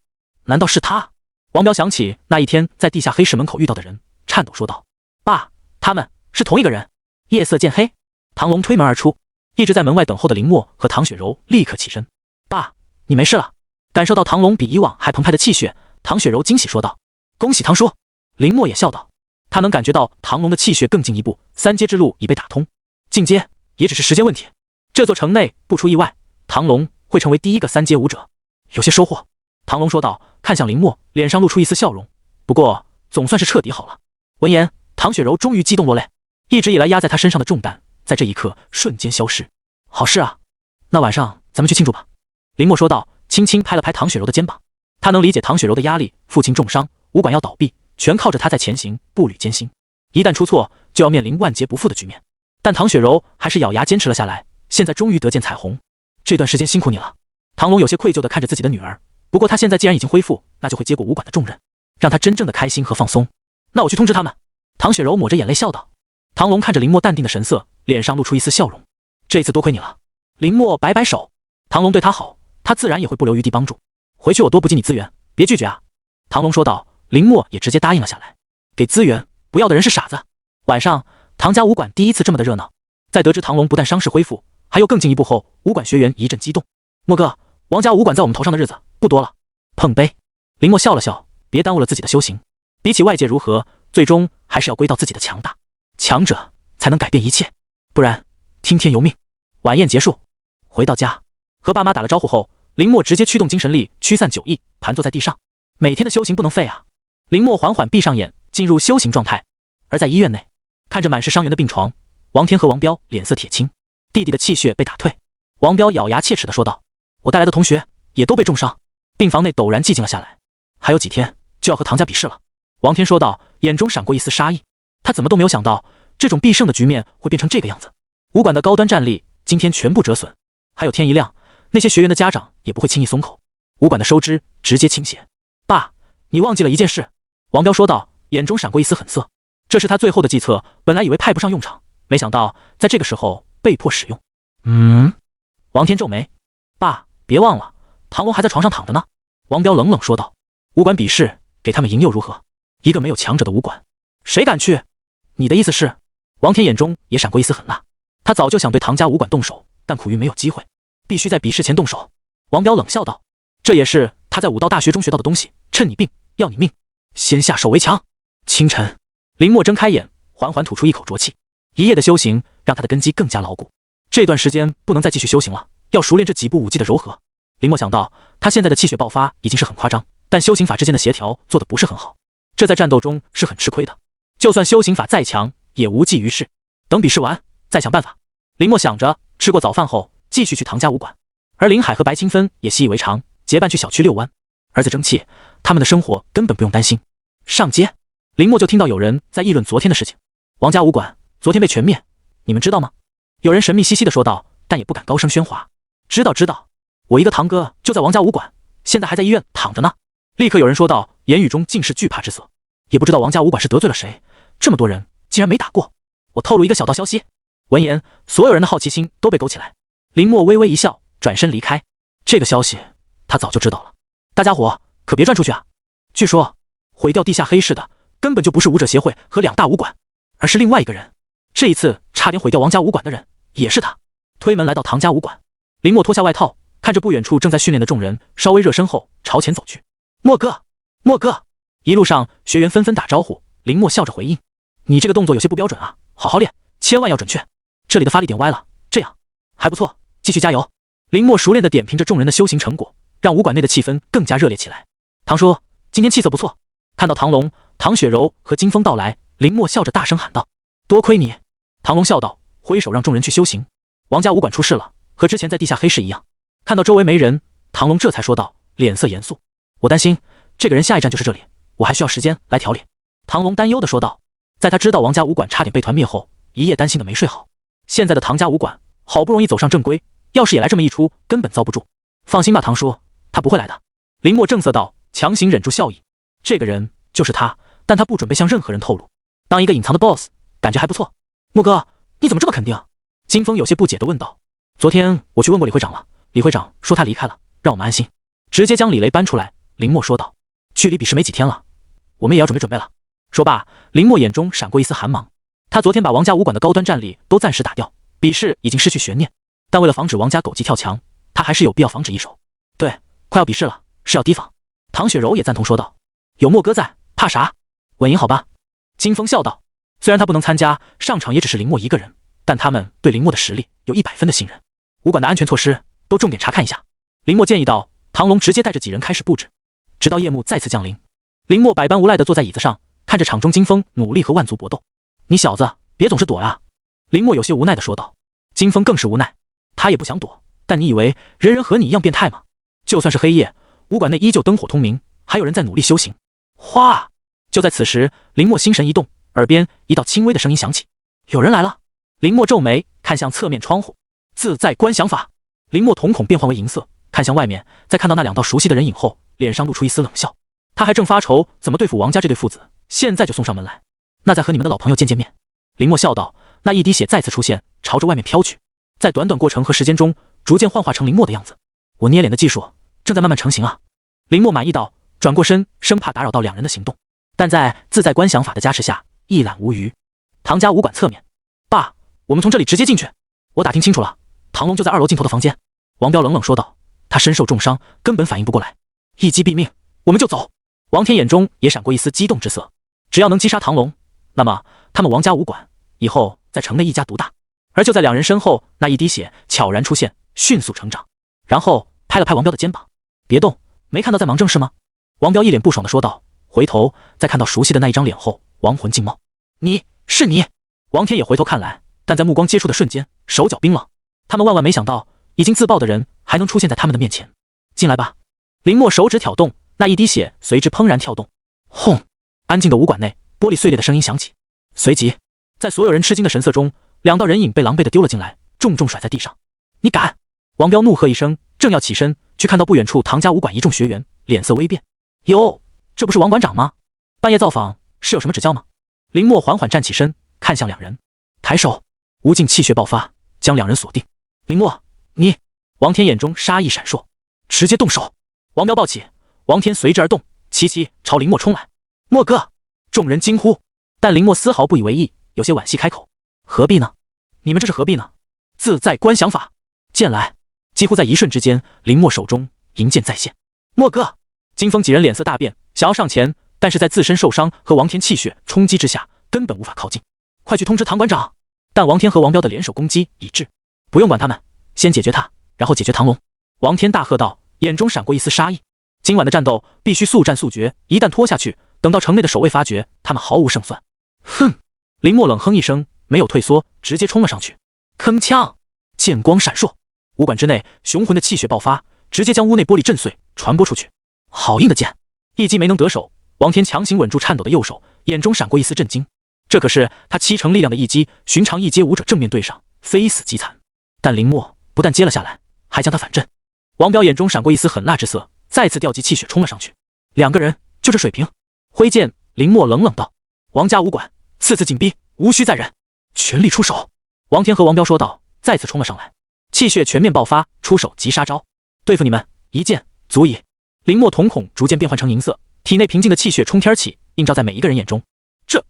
难道是他？王彪想起那一天在地下黑市门口遇到的人，颤抖说道：爸，他们是同一个人。夜色渐黑，唐龙推门而出，一直在门外等候的林默和唐雪柔立刻起身。爸，你没事了。感受到唐龙比以往还澎湃的气血，唐雪柔惊喜说道：恭喜唐叔。林默也笑道，他能感觉到唐龙的气血更进一步，3阶之路已被打通，进阶也只是时间问题。这座城内不出意外，唐龙会成为第一个3阶武者，有些收获。唐龙说道，看向林默，脸上露出一丝笑容。不过总算是彻底好了。闻言，唐雪柔终于激动落泪，一直以来压在她身上的重担，在这一刻瞬间消失。好事啊，那晚上咱们去庆祝吧。林默说道，轻轻拍了拍唐雪柔的肩膀。他能理解唐雪柔的压力，父亲重伤，武馆要倒闭，全靠着他在前行，步履艰辛，一旦出错，就要面临万劫不复的局面。但唐雪柔还是咬牙坚持了下来，现在终于得见彩虹。这段时间辛苦你了。唐龙有些愧疚地看着自己的女儿，不过他现在既然已经恢复，那就会接过武馆的重任，让他真正的开心和放松。那我去通知他们。唐雪柔抹着眼泪笑道。唐龙看着林默淡定的神色，脸上露出一丝笑容。这次多亏你了。林默摆摆手，唐龙对他好，他自然也会不留余地帮助。回去我多补给你资源，别拒绝啊。唐龙说道。林默也直接答应了下来。给资源不要的人是傻子。晚上，唐家武馆第一次这么的热闹。在得知唐龙不但伤势恢复，还有更进一步后，武馆学员一阵激动。默哥，王家武馆在我们头上的日子不多了。碰杯。林默笑了笑，别耽误了自己的修行。比起外界如何，最终还是要归到自己的强大。强者才能改变一切，不然听天由命。晚宴结束，回到家，和爸妈打了招呼后，林默直接驱动精神力驱散酒意，盘坐在地上。每天的修行不能废啊。林默缓缓闭上眼，进入修行状态。而在医院内，看着满是伤员的病床，王天和王彪脸色铁青，弟弟的气血被打退。王彪咬牙切齿地说道，我带来的同学也都被重伤。病房内陡然寂静了下来。还有几天就要和唐家比试了。王天说道，眼中闪过一丝杀意。他怎么都没有想到，这种必胜的局面会变成这个样子。武馆的高端战力今天全部折损，还有天一亮，那些学员的家长也不会轻易松口，武馆的收支直接倾斜。爸，你忘记了一件事。王彪说道，眼中闪过一丝狠色。这是他最后的计策，本来以为派不上用场，没想到在这个时候被迫使用。王天皱眉，爸，别忘了，唐龙还在床上躺着呢。王彪冷冷说道，武馆比试给他们赢又如何？一个没有强者的武馆，谁敢去？你的意思是？王天眼中也闪过一丝狠辣。他早就想对唐家武馆动手，但苦于没有机会，必须在比试前动手。王彪冷笑道，这也是他在武道大学中学到的东西，趁你病要你命，先下手为强。清晨，林默睁开眼，缓缓吐出一口浊气。一夜的修行让他的根基更加牢固，这段时间不能再继续修行了，要熟练这几部武技的柔和。林默想到，他现在的气血爆发已经是很夸张，但修行法之间的协调做得不是很好，这在战斗中是很吃亏的。就算修行法再强，也无济于事。等比试完，再想办法。林默想着，吃过早饭后，继续去唐家武馆。而林海和白清芬也习以为常，结伴去小区遛弯。儿子争气，他们的生活根本不用担心。上街，林默就听到有人在议论昨天的事情。王家武馆昨天被全灭，你们知道吗？有人神秘兮兮地说道，但也不敢高声喧哗。知道知道，我一个堂哥就在王家武馆，现在还在医院躺着呢。立刻有人说道，言语中尽是惧怕之色。也不知道王家武馆是得罪了谁，这么多人竟然没打过。我透露一个小道消息。闻言，所有人的好奇心都被勾起来。林默微微一笑，转身离开。这个消息他早就知道了，大家伙可别转出去啊！据说毁掉地下黑市的根本就不是武者协会和2大武馆，而是另外一个人。这一次差点毁掉王家武馆的人也是他。推门来到唐家武馆，林默脱下外套，看着不远处正在训练的众人，稍微热身后朝前走去。默哥，默哥！一路上学员纷纷打招呼，林默笑着回应，你这个动作有些不标准啊，好好练，千万要准确。这里的发力点歪了，这样还不错，继续加油。林默熟练地点评着众人的修行成果，让武馆内的气氛更加热烈起来。唐叔，今天气色不错。看到唐龙、唐雪柔和金风到来，林默笑着大声喊道，多亏你。唐龙笑道，挥手让众人去修行。王家武馆出事了，和之前在地下黑市一样。看到周围没人，唐龙这才说道，脸色严肃，我担心这个人下一站就是这里，我还需要时间来调理。唐龙担忧地说道，在他知道王家武馆差点被团灭后，一夜担心的没睡好。现在的唐家武馆好不容易走上正规，要是也来这么一出，根本遭不住。放心吧，唐叔，他不会来的。林默正色道，强行忍住笑意。这个人就是他，但他不准备向任何人透露。当一个隐藏的 boss， 感觉还不错。默哥，你怎么这么肯定？金风有些不解地问道。昨天我去问过李会长了，李会长说他离开了，让我们安心。直接将李雷搬出来。林默说道，距离比试没几天了，我们也要准备了。说罢，林默眼中闪过一丝寒芒。他昨天把王家武馆的高端战力都暂时打掉，比试已经失去悬念，但为了防止王家狗急跳墙，他还是有必要防止一手。对，快要比试了，是要提防。唐雪柔也赞同说道，有默哥在，怕啥？稳赢好吧。金风笑道，虽然他不能参加，上场也只是林默一个人，但他们对林默的实力有100分的信任。武馆的安全措施都重点查看一下。林默建议道。唐龙直接带着几人开始布置，直到夜幕再次降临。林默百般无赖地坐在椅子上，看着场中金风努力和万族搏斗。你小子别总是躲啊！林默有些无奈地说道。金风更是无奈，他也不想躲，但你以为人人和你一样变态吗？就算是黑夜，武馆内依旧灯火通明，还有人在努力修行。哗！就在此时，林默心神一动，耳边一道轻微的声音响起：“有人来了。”林默皱眉看向侧面窗户，自在观想法。林默瞳孔变换为银色，看向外面，在看到那两道熟悉的人影后，脸上露出一丝冷笑。他还正发愁怎么对付王家这对父子，现在就送上门来。那再和你们的老朋友见面。林默笑道。那一滴血再次出现，朝着外面飘去，在短短过程和时间中，逐渐幻化成林默的样子。我捏脸的技术正在慢慢成型啊！林默满意道，转过身，生怕打扰到两人的行动，但在自在观想法的加持下，一览无余。唐家武馆侧面，爸，我们从这里直接进去。我打听清楚了，唐龙就在2楼尽头的房间。王彪冷冷说道。他身受重伤，根本反应不过来，一击毙命，我们就走。王天眼中也闪过一丝激动之色，只要能击杀唐龙，那么他们王家武馆以后在城内一家独大。而就在两人身后，那一滴血悄然出现，迅速成长，然后拍了拍王彪的肩膀：“别动，没看到在忙正事吗？”王彪一脸不爽地说道，回头在看到熟悉的那一张脸后，亡魂尽冒。你是你？王天也回头看来，但在目光接触的瞬间，手脚冰冷。他们万万没想到，已经自爆的人还能出现在他们的面前。进来吧。林默手指挑动，那一滴血随之怦然跳动。轰！安静的武馆内，玻璃碎裂的声音响起。随即，在所有人吃惊的神色中，两道人影被狼狈地丢了进来，重重甩在地上。你敢！王彪怒喝一声，正要起身，却看到不远处唐家武馆一众学员脸色微变。哟，这不是王馆长吗？半夜造访是有什么指教吗？林默缓缓站起身，看向两人，抬手，无尽气血爆发，将两人锁定。林默，你！王天眼中杀意闪烁，直接动手。王彪暴起，王天随之而动，齐齐朝林默冲来。默哥！众人惊呼，但林默丝毫不以为意，有些惋惜开口：何必呢？你们这是何必呢？自在观想法，剑来！几乎在一瞬之间，林默手中银剑再现。默哥！金风几人脸色大变，想要上前，但是在自身受伤和王天气血冲击之下，根本无法靠近。快去通知唐馆长！但王天和王彪的联手攻击已至，不用管他们，先解决他，然后解决唐龙。王天大喝道，眼中闪过一丝杀意。今晚的战斗必须速战速决，一旦拖下去，等到城内的守卫发觉，他们毫无胜算。哼！林默冷哼一声，没有退缩，直接冲了上去。铿锵！剑光闪烁，武馆之内雄浑的气血爆发，直接将屋内玻璃震碎，传播出去。好硬的剑！一击没能得手，王天强行稳住颤抖的右手，眼中闪过一丝震惊。这可是他7成力量的一击，寻常一阶武者正面对上，非死即残。但林默不但接了下来，还将他反震。王彪眼中闪过一丝狠辣之色，再次调集气血冲了上去。两个人就这水平。挥剑，林默冷冷道：王家武馆，次次紧逼，无需再忍，全力出手。王天和王彪说道，再次冲了上来，气血全面爆发，出手即杀招。对付你们，一剑足矣。林默瞳孔逐渐变换成银色，体内平静的气血冲天起，映照在每一个人眼中。这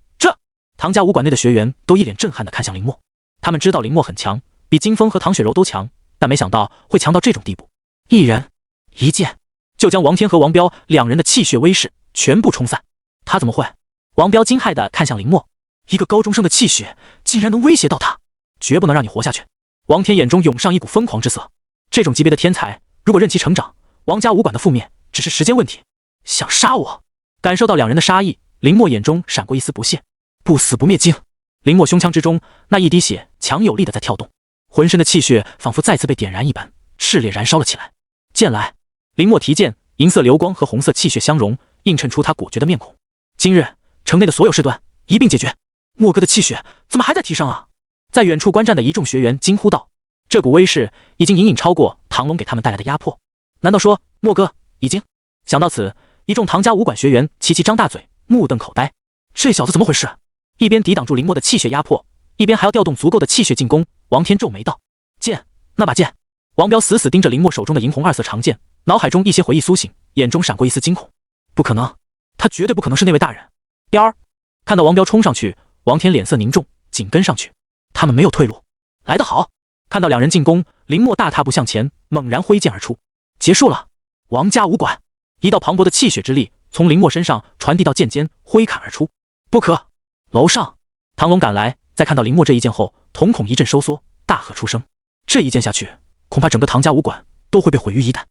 唐家武馆内的学员都一脸震撼地看向林默，他们知道林默很强，比金风和唐雪柔都强，但没想到会强到这种地步。一人一剑，就将王天和王彪两人的气血威势全部冲散。他怎么会？王彪惊骇地看向林默，一个高中生的气血竟然能威胁到他，绝不能让你活下去。王天眼中涌上一股疯狂之色，这种级别的天才，如果任其成长，王家武馆的覆灭只是时间问题。想杀我？感受到两人的杀意，林默眼中闪过一丝不屑。不死不灭经。林默胸腔之中那一滴血强有力的在跳动，浑身的气血仿佛再次被点燃一般，炽烈燃烧了起来。剑来！林默提剑，银色流光和红色气血相融，映衬出他果决的面孔。今日城内的所有事端一并解决。默哥的气血怎么还在提升啊？在远处观战的一众学员惊呼道，这股威势已经隐隐超过唐龙给他们带来的压迫。难道说默哥已经？想到此，一众唐家武馆学员齐齐张大嘴，目瞪口呆。这小子怎么回事？一边抵挡住林默的气血压迫，一边还要调动足够的气血进攻。王天皱眉道：剑，那把剑！王彪死死盯着林默手中的银红2色长剑，脑海中一些回忆苏醒，眼中闪过一丝惊恐。不可能，他绝对不可能是那位大人。边儿！看到王彪冲上去，王天脸色凝重，紧跟上去。他们没有退路。来得好！看到两人进攻，林默大踏步向前，猛然挥剑而出。结束了！王家武馆！一道磅礴的气血之力从林默身上传递到剑尖，挥砍而出。不可！楼上，唐龙赶来，在看到林默这一剑后，瞳孔一阵收缩，大喝出声：这一剑下去，恐怕整个唐家武馆都会被毁于一旦。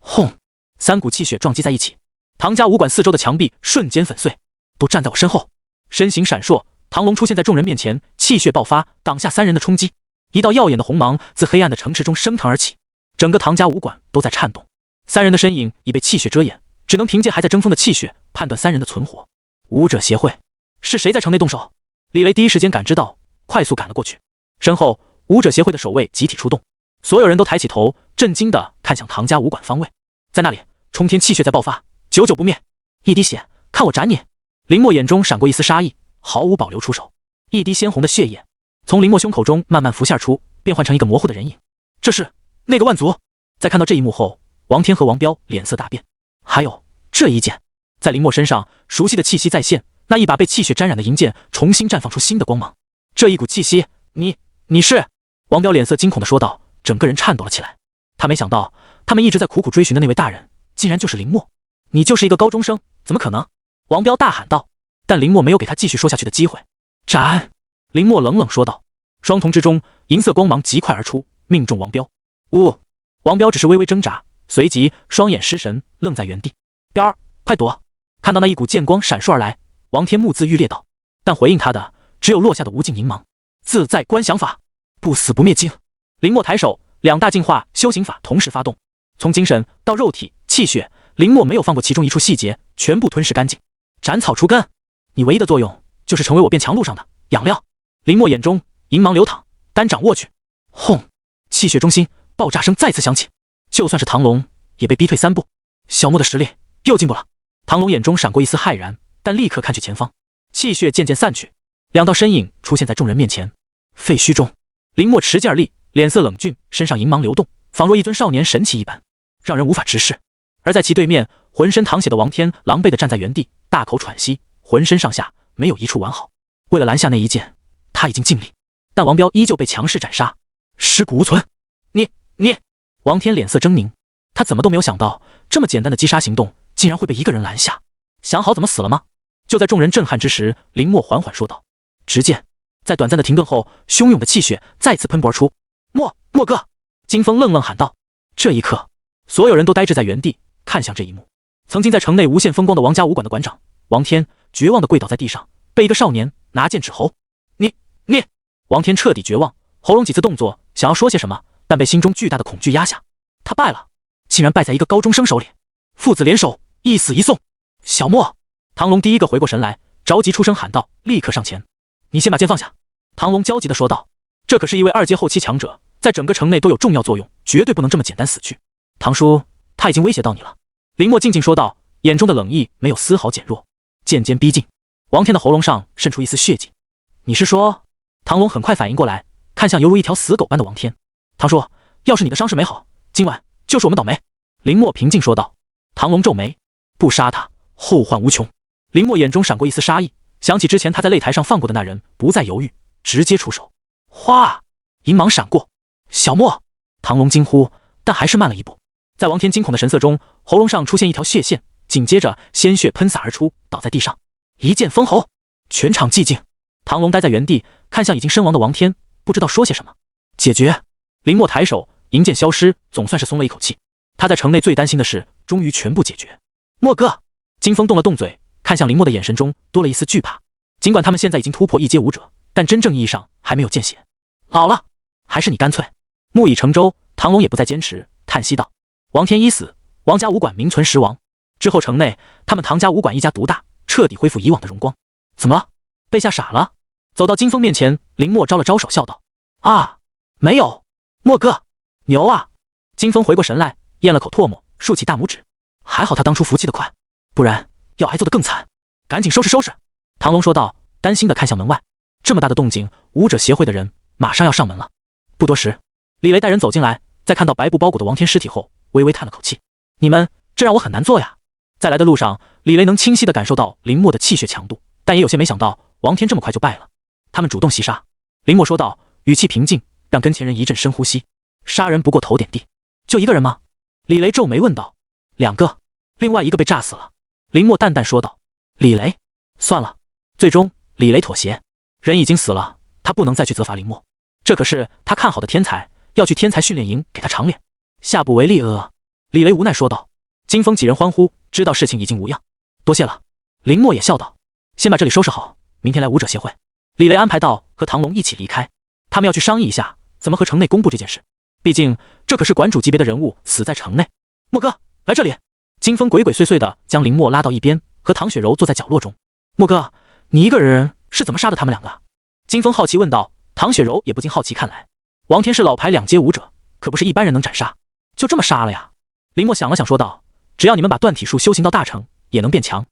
轰！三股气血撞击在一起，唐家武馆四周的墙壁瞬间粉碎。都站在我身后！身形闪烁，唐龙出现在众人面前，气血爆发，挡下三人的冲击。一道耀眼的红芒自黑暗的城池中升腾而起，整个唐家武馆都在颤动。三人的身影已被气血遮掩，只能凭借还在争锋的气血判断三人的存活。武者协会，是谁在城内动手？李雷第一时间感知到，快速赶了过去。身后，武者协会的守卫集体出动，所有人都抬起头，震惊地看向唐家武馆方位。在那里，冲天气血在爆发，久久不灭。一滴血，看我斩你！林墨眼中闪过一丝杀意，毫无保留出手。一滴鲜红的血液从林墨胸口中慢慢浮现出，变换成一个模糊的人影。这是那个万族。在看到这一幕后，王天和王彪脸色大变。还有这一剑，在林墨身上，熟悉的气息再现，那一把被气血沾染的银剑重新绽放出新的光芒。这一股气息，你是？王彪脸色惊恐地说道，整个人颤抖了起来。他没想到，他们一直在苦苦追寻的那位大人，竟然就是林墨。你就是一个高中生，怎么可能？王彪大喊道。但林墨没有给他继续说下去的机会。斩！林墨冷冷说道。双瞳之中，银色光芒极快而出，命中王彪。呜！王彪只是微微挣扎，随即双眼失神，愣在原地。彪儿，快躲！看到那一股剑光闪烁而来，王天目眦欲裂道，但回应他的只有落下的无尽银芒。自在观想法，不死不灭境。林墨抬手，两大净化修行法同时发动，从精神到肉体、气血，林墨没有放过其中一处细节，全部吞噬干净。斩草除根，你唯一的作用就是成为我变强路上的养料。林墨眼中银芒流淌，单掌握去。轰！气血中心爆炸声再次响起，就算是唐龙也被逼退3步。小莫的实力又进步了。唐龙眼中闪过一丝骇然，但立刻看去前方，气血渐渐散去，两道身影出现在众人面前。废墟中，林墨持剑而立，脸色冷峻，身上银芒流动，仿若一尊少年神奇一般，让人无法直视。而在其对面，浑身淌血的王天狼狈地站在原地，大口喘息，浑身上下没有一处完好。为了拦下那一剑，他已经尽力，但王彪依旧被强势斩杀，尸骨无存。你！王天脸色狰狞，他怎么都没有想到，这么简单的击杀行动竟然会被一个人拦下。想好怎么死了吗？就在众人震撼之时，林墨缓缓说道。只见在短暂的停顿后，汹涌的气血再次喷薄而出。墨哥！金风愣愣喊道。这一刻，所有人都呆滞在原地，看向这一幕。曾经在城内无限风光的王家武馆的馆长王天绝望地跪倒在地上，被一个少年拿剑指喉。你！王天彻底绝望，喉咙几次动作想要说些什么，但被心中巨大的恐惧压下。他败了，竟然败在一个高中生手里。父子联手，一死一送。小莫！唐龙第一个回过神来，着急出声喊道，立刻上前。你先把剑放下。唐龙焦急地说道。这可是一位2阶后期强者，在整个城内都有重要作用，绝对不能这么简单死去。唐叔，他已经威胁到你了。林墨静静说道，眼中的冷意没有丝毫减弱。渐渐逼近，王天的喉咙上渗出一丝血迹。你是说？唐龙很快反应过来，看向犹如一条死狗般的王天。唐叔，要是你的伤势没好，今晚就是我们倒霉。林墨平静说道。唐龙皱眉，不杀他，后患无穷。林墨眼中闪过一丝杀意，想起之前他在擂台上放过的那人，不再犹豫，直接出手。哗！银芒闪过。小莫！唐龙惊呼，但还是慢了一步。在王天惊恐的神色中，喉咙上出现一条血线，紧接着鲜血喷洒而出，倒在地上。一剑封喉。全场寂静。唐龙呆在原地，看向已经身亡的王天，不知道说些什么。解决。林墨抬手，银剑消失，总算是松了一口气。他在城内最担心的事终于全部解决。墨哥！金风动了动嘴，看向林墨的眼神中多了一丝惧怕。尽管他们现在已经突破1阶武者，但真正意义上还没有见血。老了，还是你干脆。木已成舟，唐龙也不再坚持，叹息道。王天一死，王家武馆名存实亡。之后城内他们唐家武馆一家独大，彻底恢复以往的荣光。怎么了？被吓傻了？走到金风面前，林墨招了招手，笑道。啊，没有。墨哥，牛啊！金风回过神来，咽了口唾沫，竖起大拇指。还好他当初服气的快，不然要挨揍得更惨。赶紧收拾收拾。唐龙说道，担心地看向门外。这么大的动静，武者协会的人马上要上门了。不多时，李雷带人走进来，在看到白布包裹的王天尸体后，微微叹了口气。你们这让我很难做呀。在来的路上，李雷能清晰地感受到林墨的气血强度，但也有些没想到王天这么快就败了。他们主动袭杀。林墨说道，语气平静，让跟前人一阵深呼吸。杀人不过头点地。就一个人吗？李雷皱眉问道。2个，另外1个被炸死了。林墨淡淡说道。李雷，算了。最终李雷妥协，人已经死了，他不能再去责罚林墨。这可是他看好的天才，要去天才训练营给他长脸。下不为例李雷无奈说道。金风几人欢呼，知道事情已经无恙。多谢了。林默也笑道。先把这里收拾好，明天来武者协会。李雷安排道和唐龙一起离开，他们要去商议一下怎么和城内公布这件事。毕竟这可是馆主级别的人物死在城内。默哥，来这里。金风鬼鬼祟祟的将林默拉到一边，和唐雪柔坐在角落中。默哥，你一个人是怎么杀的他们两个？金风好奇问道。唐雪柔也不禁好奇看来，王天是老牌2阶武者，可不是一般人能斩杀，就这么杀了呀？林默想了想说道，只要你们把断体术修行到大成，也能变强。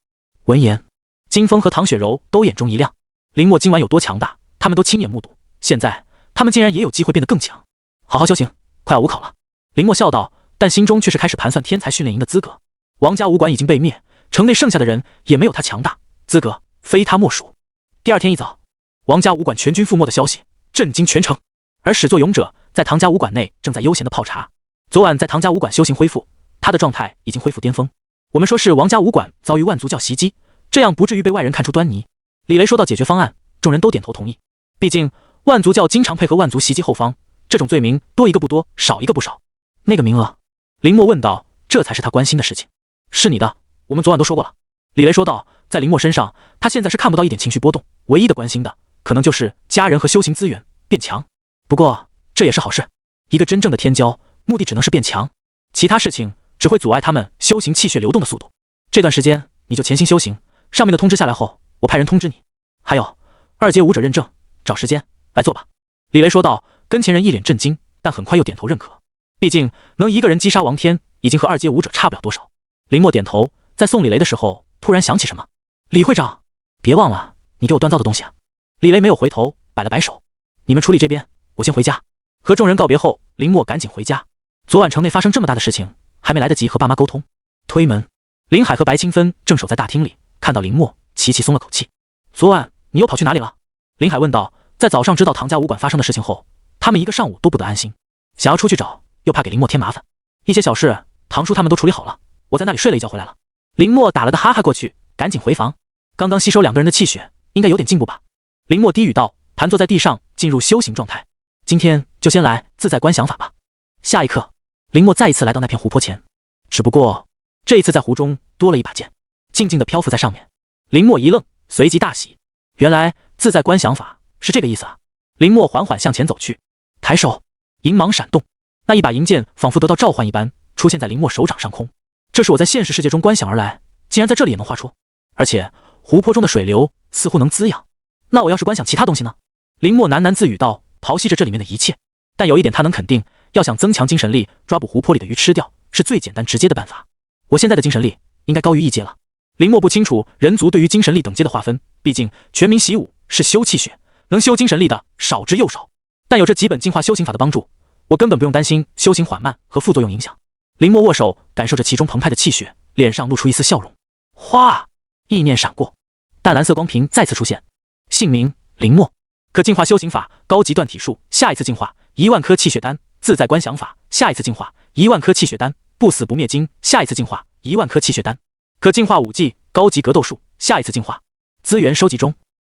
闻言，金风和唐雪柔都眼中一亮，林默今晚有多强大，他们都亲眼目睹，现在他们竟然也有机会变得更强。好好修行，快要武考了。林默笑道，但心中却是开始盘算天才训练营的资格。王家武馆已经被灭，城内剩下的人也没有他强大，资格非他莫属。第二天一早，王家武馆全军覆没的消息震惊全城，而始作俑者在唐家武馆内正在悠闲的泡茶。昨晚在唐家武馆修行恢复，他的状态已经恢复巅峰。我们说是王家武馆遭遇万族教袭击，这样不至于被外人看出端倪。李雷说到解决方案，众人都点头同意。毕竟万族教经常配合万族袭击后方，这种罪名多一个不多，少一个不少。那个名额，林默问道，这才是他关心的事情。是你的，我们昨晚都说过了。李雷说道，在林默身上，他现在是看不到一点情绪波动，唯一的关心的可能就是家人和修行资源变强。不过这也是好事，一个真正的天骄，目的只能是变强，其他事情只会阻碍他们修行气血流动的速度。这段时间你就潜心修行，上面的通知下来后，我派人通知你。还有2阶武者认证，找时间来做吧。李雷说道。跟前人一脸震惊，但很快又点头认可。毕竟能一个人击杀王天，已经和2阶武者差不了多少。林默点头，在送李雷的时候，突然想起什么。李会长，别忘了你给我锻造的东西啊。李雷没有回头，摆了摆手。你们处理这边，我先回家。和众人告别后，林默赶紧回家。昨晚城内发生这么大的事情，还没来得及和爸妈沟通。推门，林海和白清芬正守在大厅里，看到林默，齐齐松了口气。昨晚你又跑去哪里了？林海问道。在早上知道唐家武馆发生的事情后，他们一个上午都不得安心，想要出去找，又怕给林默添麻烦。一些小事，唐叔他们都处理好了，我在那里睡了一觉回来了。林默打了个哈哈过去，赶紧回房。刚刚吸收2个人的气血，应该有点进步吧？林默低语道，盘坐在地上，进入修行状态。今天就先来自在观想法吧。下一刻，林默再一次来到那片湖泊前，只不过这一次在湖中多了一把剑，静静地漂浮在上面。林默一愣，随即大喜，原来自在观想法是这个意思啊！林默缓缓向前走去，抬手，银芒闪动，那一把银剑仿佛得到召唤一般，出现在林默手掌上空。这是我在现实世界中观想而来，竟然在这里也能画出，而且湖泊中的水流似乎能滋养。那我要是观想其他东西呢？林默喃喃自语道，刨析着这里面的一切。但有一点他能肯定，要想增强精神力，抓捕湖泊里的鱼吃掉，是最简单直接的办法。我现在的精神力应该高于1阶了。林默不清楚人族对于精神力等阶的划分，毕竟全民习武是修气血，能修精神力的少之又少。但有这几本净化修行法的帮助，我根本不用担心修行缓慢和副作用影响。林默握手，感受着其中澎湃的气血，脸上露出一丝笑容。哗，意念闪过，淡蓝色光屏再次出现，姓名林默，可净化修行法高级断体术，下一次净化10000颗气血丹；自在观想法，下一次净化10000颗气血丹；不死不灭经，下一次净化10000颗气血丹。可净化武技高级格斗术，下一次净化。资源收集中，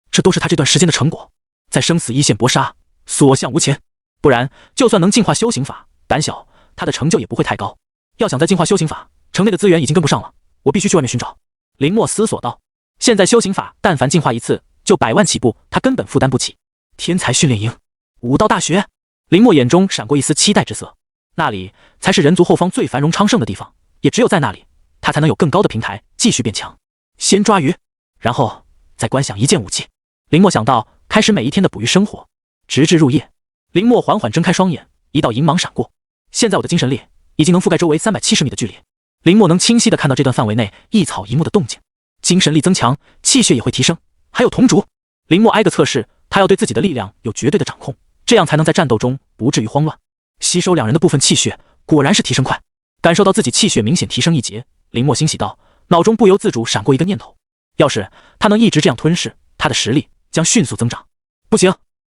这都是他这段时间的成果，在生死一线搏杀，所向无前。不然就算能净化修行法，胆小他的成就也不会太高。要想再净化修行法，城内的资源已经跟不上了，我必须去外面寻找。林默思索道。现在修行法但凡净化一次就100万起步，他根本负担不起。天才训练营，武道大学。林默眼中闪过一丝期待之色，那里才是人族后方最繁荣昌盛的地方，也只有在那里他才能有更高的平台继续变强。先抓鱼，然后再观想一件武器。林默想到，开始每一天的捕鱼生活，直至入夜。林默缓缓睁开双眼，一道银芒闪过。现在我的精神力已经能覆盖周围370米的距离，林默能清晰地看到这段范围内一草一木的动静。精神力增强，气血也会提升，还有铜烛。林默挨个测试，他要对自己的力量有绝对的掌控，这样才能在战斗中不至于慌乱。吸收2人的部分气血，果然是提升快。感受到自己气血明显提升1节，林默欣喜道，脑中不由自主闪过一个念头：要是他能一直这样吞噬，他的实力将迅速增长。不行，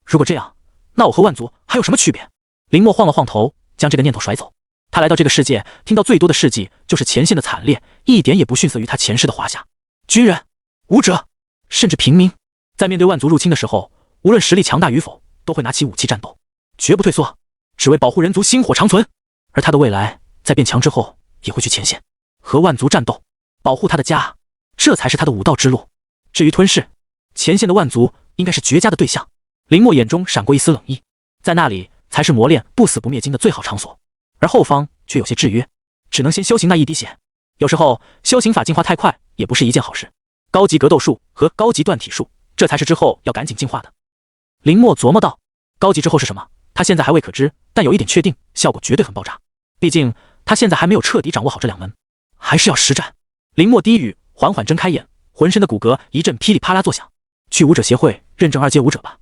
如果这样，那我和万族还有什么区别？林默晃了晃头，将这个念头甩走。他来到这个世界，听到最多的事迹就是前线的惨烈，一点也不逊色于他前世的华夏。军人、武者，甚至平民，在面对万族入侵的时候，无论实力强大与否，都会拿起武器战斗，绝不退缩，只为保护人族薪火长存。而他的未来，在变强之后，也会去前线和万族战斗，保护他的家，这才是他的武道之路。至于吞噬前线的万族，应该是绝佳的对象。林默眼中闪过一丝冷意，在那里才是磨练不死不灭经的最好场所，而后方却有些制约，只能先修行那一滴血。有时候修行法进化太快也不是一件好事，高级格斗术和高级断体术，这才是之后要赶紧进化的。林默琢磨道，高级之后是什么？他现在还未可知，但有一点确定，效果绝对很爆炸。毕竟他现在还没有彻底掌握好这两门，还是要实战。林默低语，缓缓睁开眼，浑身的骨骼一阵噼里啪啦作响。去武者协会认证2阶武者吧。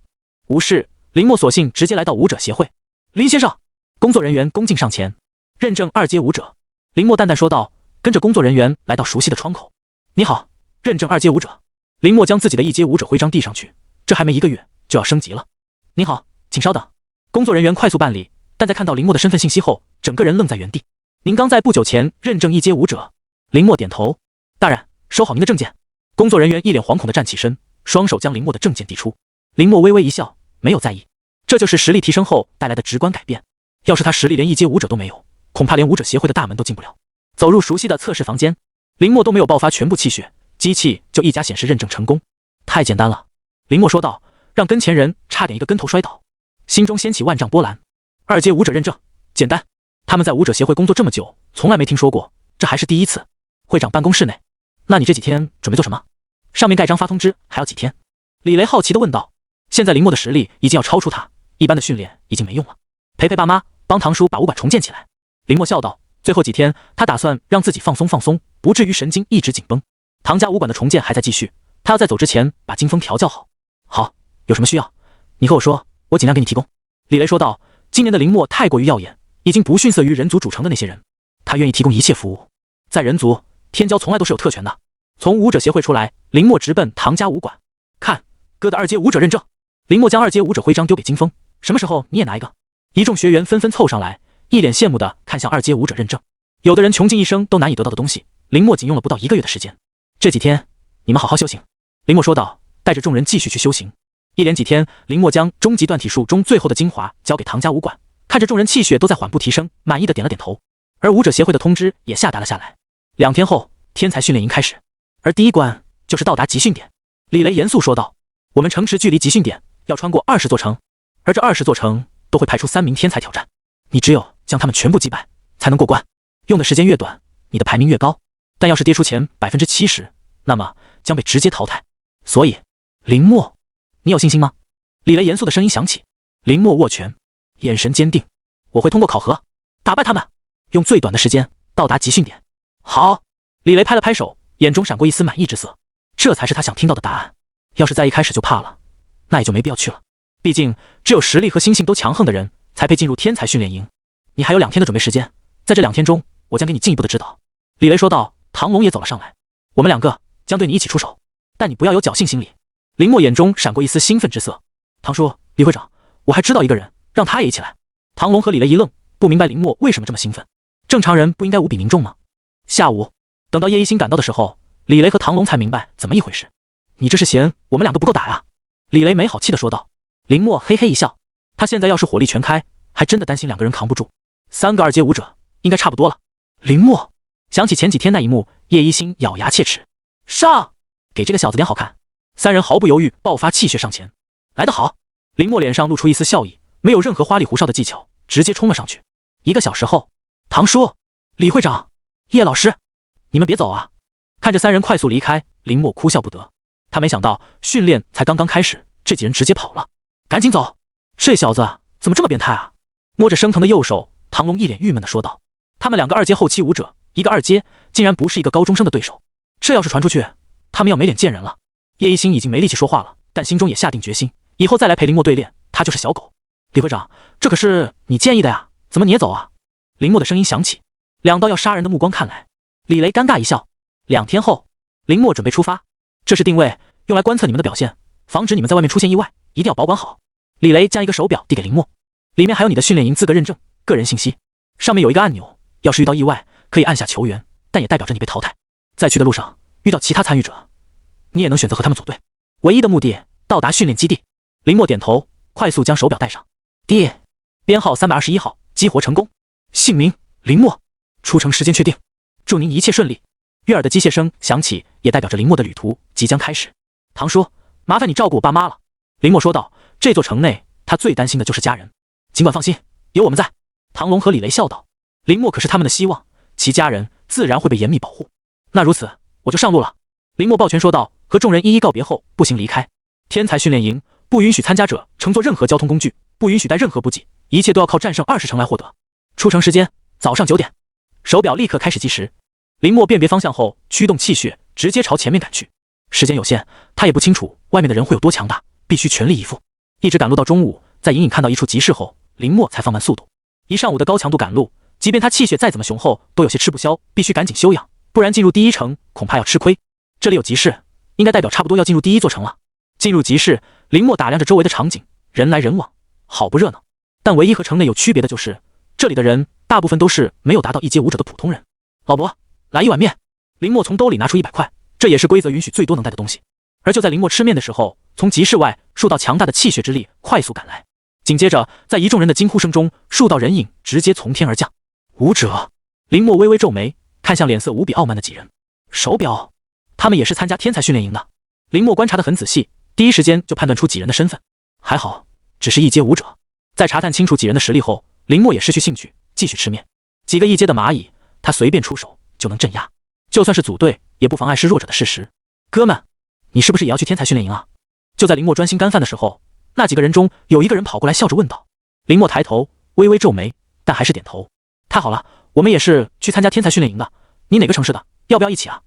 无事，林默索性直接来到武者协会。林先生，工作人员恭敬上前，认证2阶武者。林默淡淡说道，跟着工作人员来到熟悉的窗口。你好，认证2阶武者。林默将自己的1阶武者徽章递上去，这还没1个月就要升级了。你好，请稍等。工作人员快速办理，但在看到林默的身份信息后，整个人愣在原地。您刚在不久前认证1阶武者。林默点头。大人，收好您的证件。工作人员一脸惶恐地站起身，双手将林默的证件递出。林默微微一笑，没有在意，这就是实力提升后带来的直观改变。要是他实力连1阶武者都没有，恐怕连武者协会的大门都进不了。走入熟悉的测试房间，林默都没有爆发全部气血，机器就一家显示认证成功。太简单了，林默说道，让跟前人差点一个跟头摔倒，心中掀起万丈波澜。2阶武者认证，简单。他们在武者协会工作这么久，从来没听说过，这还是第一次。会长办公室内，那你这几天准备做什么？上面盖章发通知，还要几天？李雷好奇地问道。现在林默的实力已经要超出他，一般的训练已经没用了。陪陪爸妈，帮堂叔把武馆重建起来。林默笑道，最后几天他打算让自己放松放松，不至于神经一直紧绷。唐家武馆的重建还在继续，他要在走之前把经风调教好。好，有什么需要你和我说，我尽量给你提供。李雷说道，今年的林默太过于耀眼，已经不逊色于人族组成的那些人，他愿意提供一切服务。在人族，天骄从来都是有特权的。从武者协会出来，林默直奔唐家武馆。看，哥的2阶武者认证。林默将2阶武者徽章丢给金风，什么时候你也拿一个？一众学员纷纷凑上来，一脸羡慕地看向2阶武者认证。有的人穷尽一生都难以得到的东西，林默仅用了不到1个月的时间。这几天你们好好修行。林默说道，带着众人继续去修行。一连几天，林默将终极断体术中最后的精华交给唐家武馆，看着众人气血都在缓步提升，满意的点了点头。而武者协会的通知也下达了下来，2天后天才训练营开始，而第一关就是到达集训点。李雷严肃说道，我们城池距离集训点要穿过20座城，而这20座城都会派出3名天才挑战，你只有将他们全部击败才能过关，用的时间越短，你的排名越高，但要是跌出前70%，那么将被直接淘汰。所以林默，你有信心吗？李雷严肃的声音响起。林默握拳，眼神坚定，我会通过考核打败他们，用最短的时间到达集训点。好。李雷拍了拍手，眼中闪过一丝满意之色，这才是他想听到的答案。要是在一开始就怕了，那也就没必要去了。毕竟只有实力和心性都强横的人才配进入天才训练营。你还有2天的准备时间，在这2天中，我将给你进一步的指导。李雷说道。唐龙也走了上来，我们2个将对你一起出手，但你不要有侥幸心理。林默眼中闪过一丝兴奋之色。唐叔，李会长，我还知道一个人，让他也一起来。唐龙和李雷一愣，不明白林默为什么这么兴奋。正常人不应该无比凝重吗？下午等到叶一星赶到的时候，李雷和唐龙才明白怎么一回事。你这是嫌我们2个不够打呀？李雷没好气地说道。林默嘿嘿一笑，他现在要是火力全开，还真的担心2个人扛不住。3个2阶武者应该差不多了。林默想起前几天那一幕，叶一星咬牙切齿，上，给这个小子点好看。3人毫不犹豫爆发气血上前。来得好。林默脸上露出一丝笑意，没有任何花里胡哨的技巧，直接冲了上去。1个小时后，唐叔、李会长、叶老师，你们别走啊。看着3人快速离开，林默哭笑不得。他没想到训练才刚刚开始，这几人直接跑了。赶紧走，这小子怎么这么变态啊？摸着生疼的右手，唐龙一脸郁闷地说道。他们2个2阶后期武者，一个2阶，竟然不是一个高中生的对手，这要是传出去，他们要没脸见人了。叶一星已经没力气说话了，但心中也下定决心，以后再来陪林默对练，他就是小狗。李会长，这可是你建议的呀，怎么你也走啊？林默的声音响起，2道要杀人的目光看来。李雷尴尬一笑。2天后，林默准备出发，这是定位，用来观测你们的表现，防止你们在外面出现意外，一定要保管好。李雷将一个手表递给林默，里面还有你的训练营资格认证、个人信息，上面有一个按钮，要是遇到意外可以按下求援，但也代表着你被淘汰。在去的路上遇到其他参与者，你也能选择和他们组队，唯一的目的到达训练基地。林默点头，快速将手表戴上。编号321号，激活成功。姓名林默，出城时间确定祝您一切顺利。悦耳的机械声响起，也代表着林墨的旅途即将开始。唐叔，麻烦你照顾我爸妈了。林墨说道。这座城内，他最担心的就是家人。尽管放心，有我们在。唐龙和李雷笑道。林墨可是他们的希望，其家人自然会被严密保护。那如此，我就上路了。林墨抱拳说道，和众人一一告别后，步行离开。天才训练营不允许参加者乘坐任何交通工具，不允许带任何补给，一切都要靠战胜20城来获得。出城时间早上9点。手表立刻开始计时。林墨辨别方向后，驱动气血，直接朝前面赶去。时间有限，他也不清楚外面的人会有多强大，必须全力以赴。一直赶路到中午，在隐隐看到一处集市后，林墨才放慢速度。一上午的高强度赶路，即便他气血再怎么雄厚，都有些吃不消，必须赶紧休养，不然进入第1城恐怕要吃亏。这里有集市，应该代表差不多要进入第1座城了。进入集市，林墨打量着周围的场景，人来人往，好不热闹。但唯一和城内有区别的就是，这里的人大部分都是没有达到1阶武者的普通人。老伯，来一碗面。林墨从兜里拿出100块，这也是规则允许最多能带的东西。而就在林墨吃面的时候，从集市外数道强大的气血之力快速赶来，紧接着在一众人的惊呼声中，数道人影直接从天而降。武者。林墨微微皱眉，看向脸色无比傲慢的几人。手表，他们也是参加天才训练营的。林墨观察得很仔细，第一时间就判断出几人的身份。还好，只是1阶武者。在查探清楚几人的实力后，林墨也失去兴趣，继续吃面。几个1阶的蚂蚁，他随便出手就能镇压，就算是组队，也不妨碍是弱者的事实。哥们，你是不是也要去天才训练营啊？就在林墨专心干饭的时候，那几个人中有一个人跑过来笑着问道。林墨抬头，微微皱眉，但还是点头。太好了，我们也是去参加天才训练营的。你哪个城市的？要不要一起啊？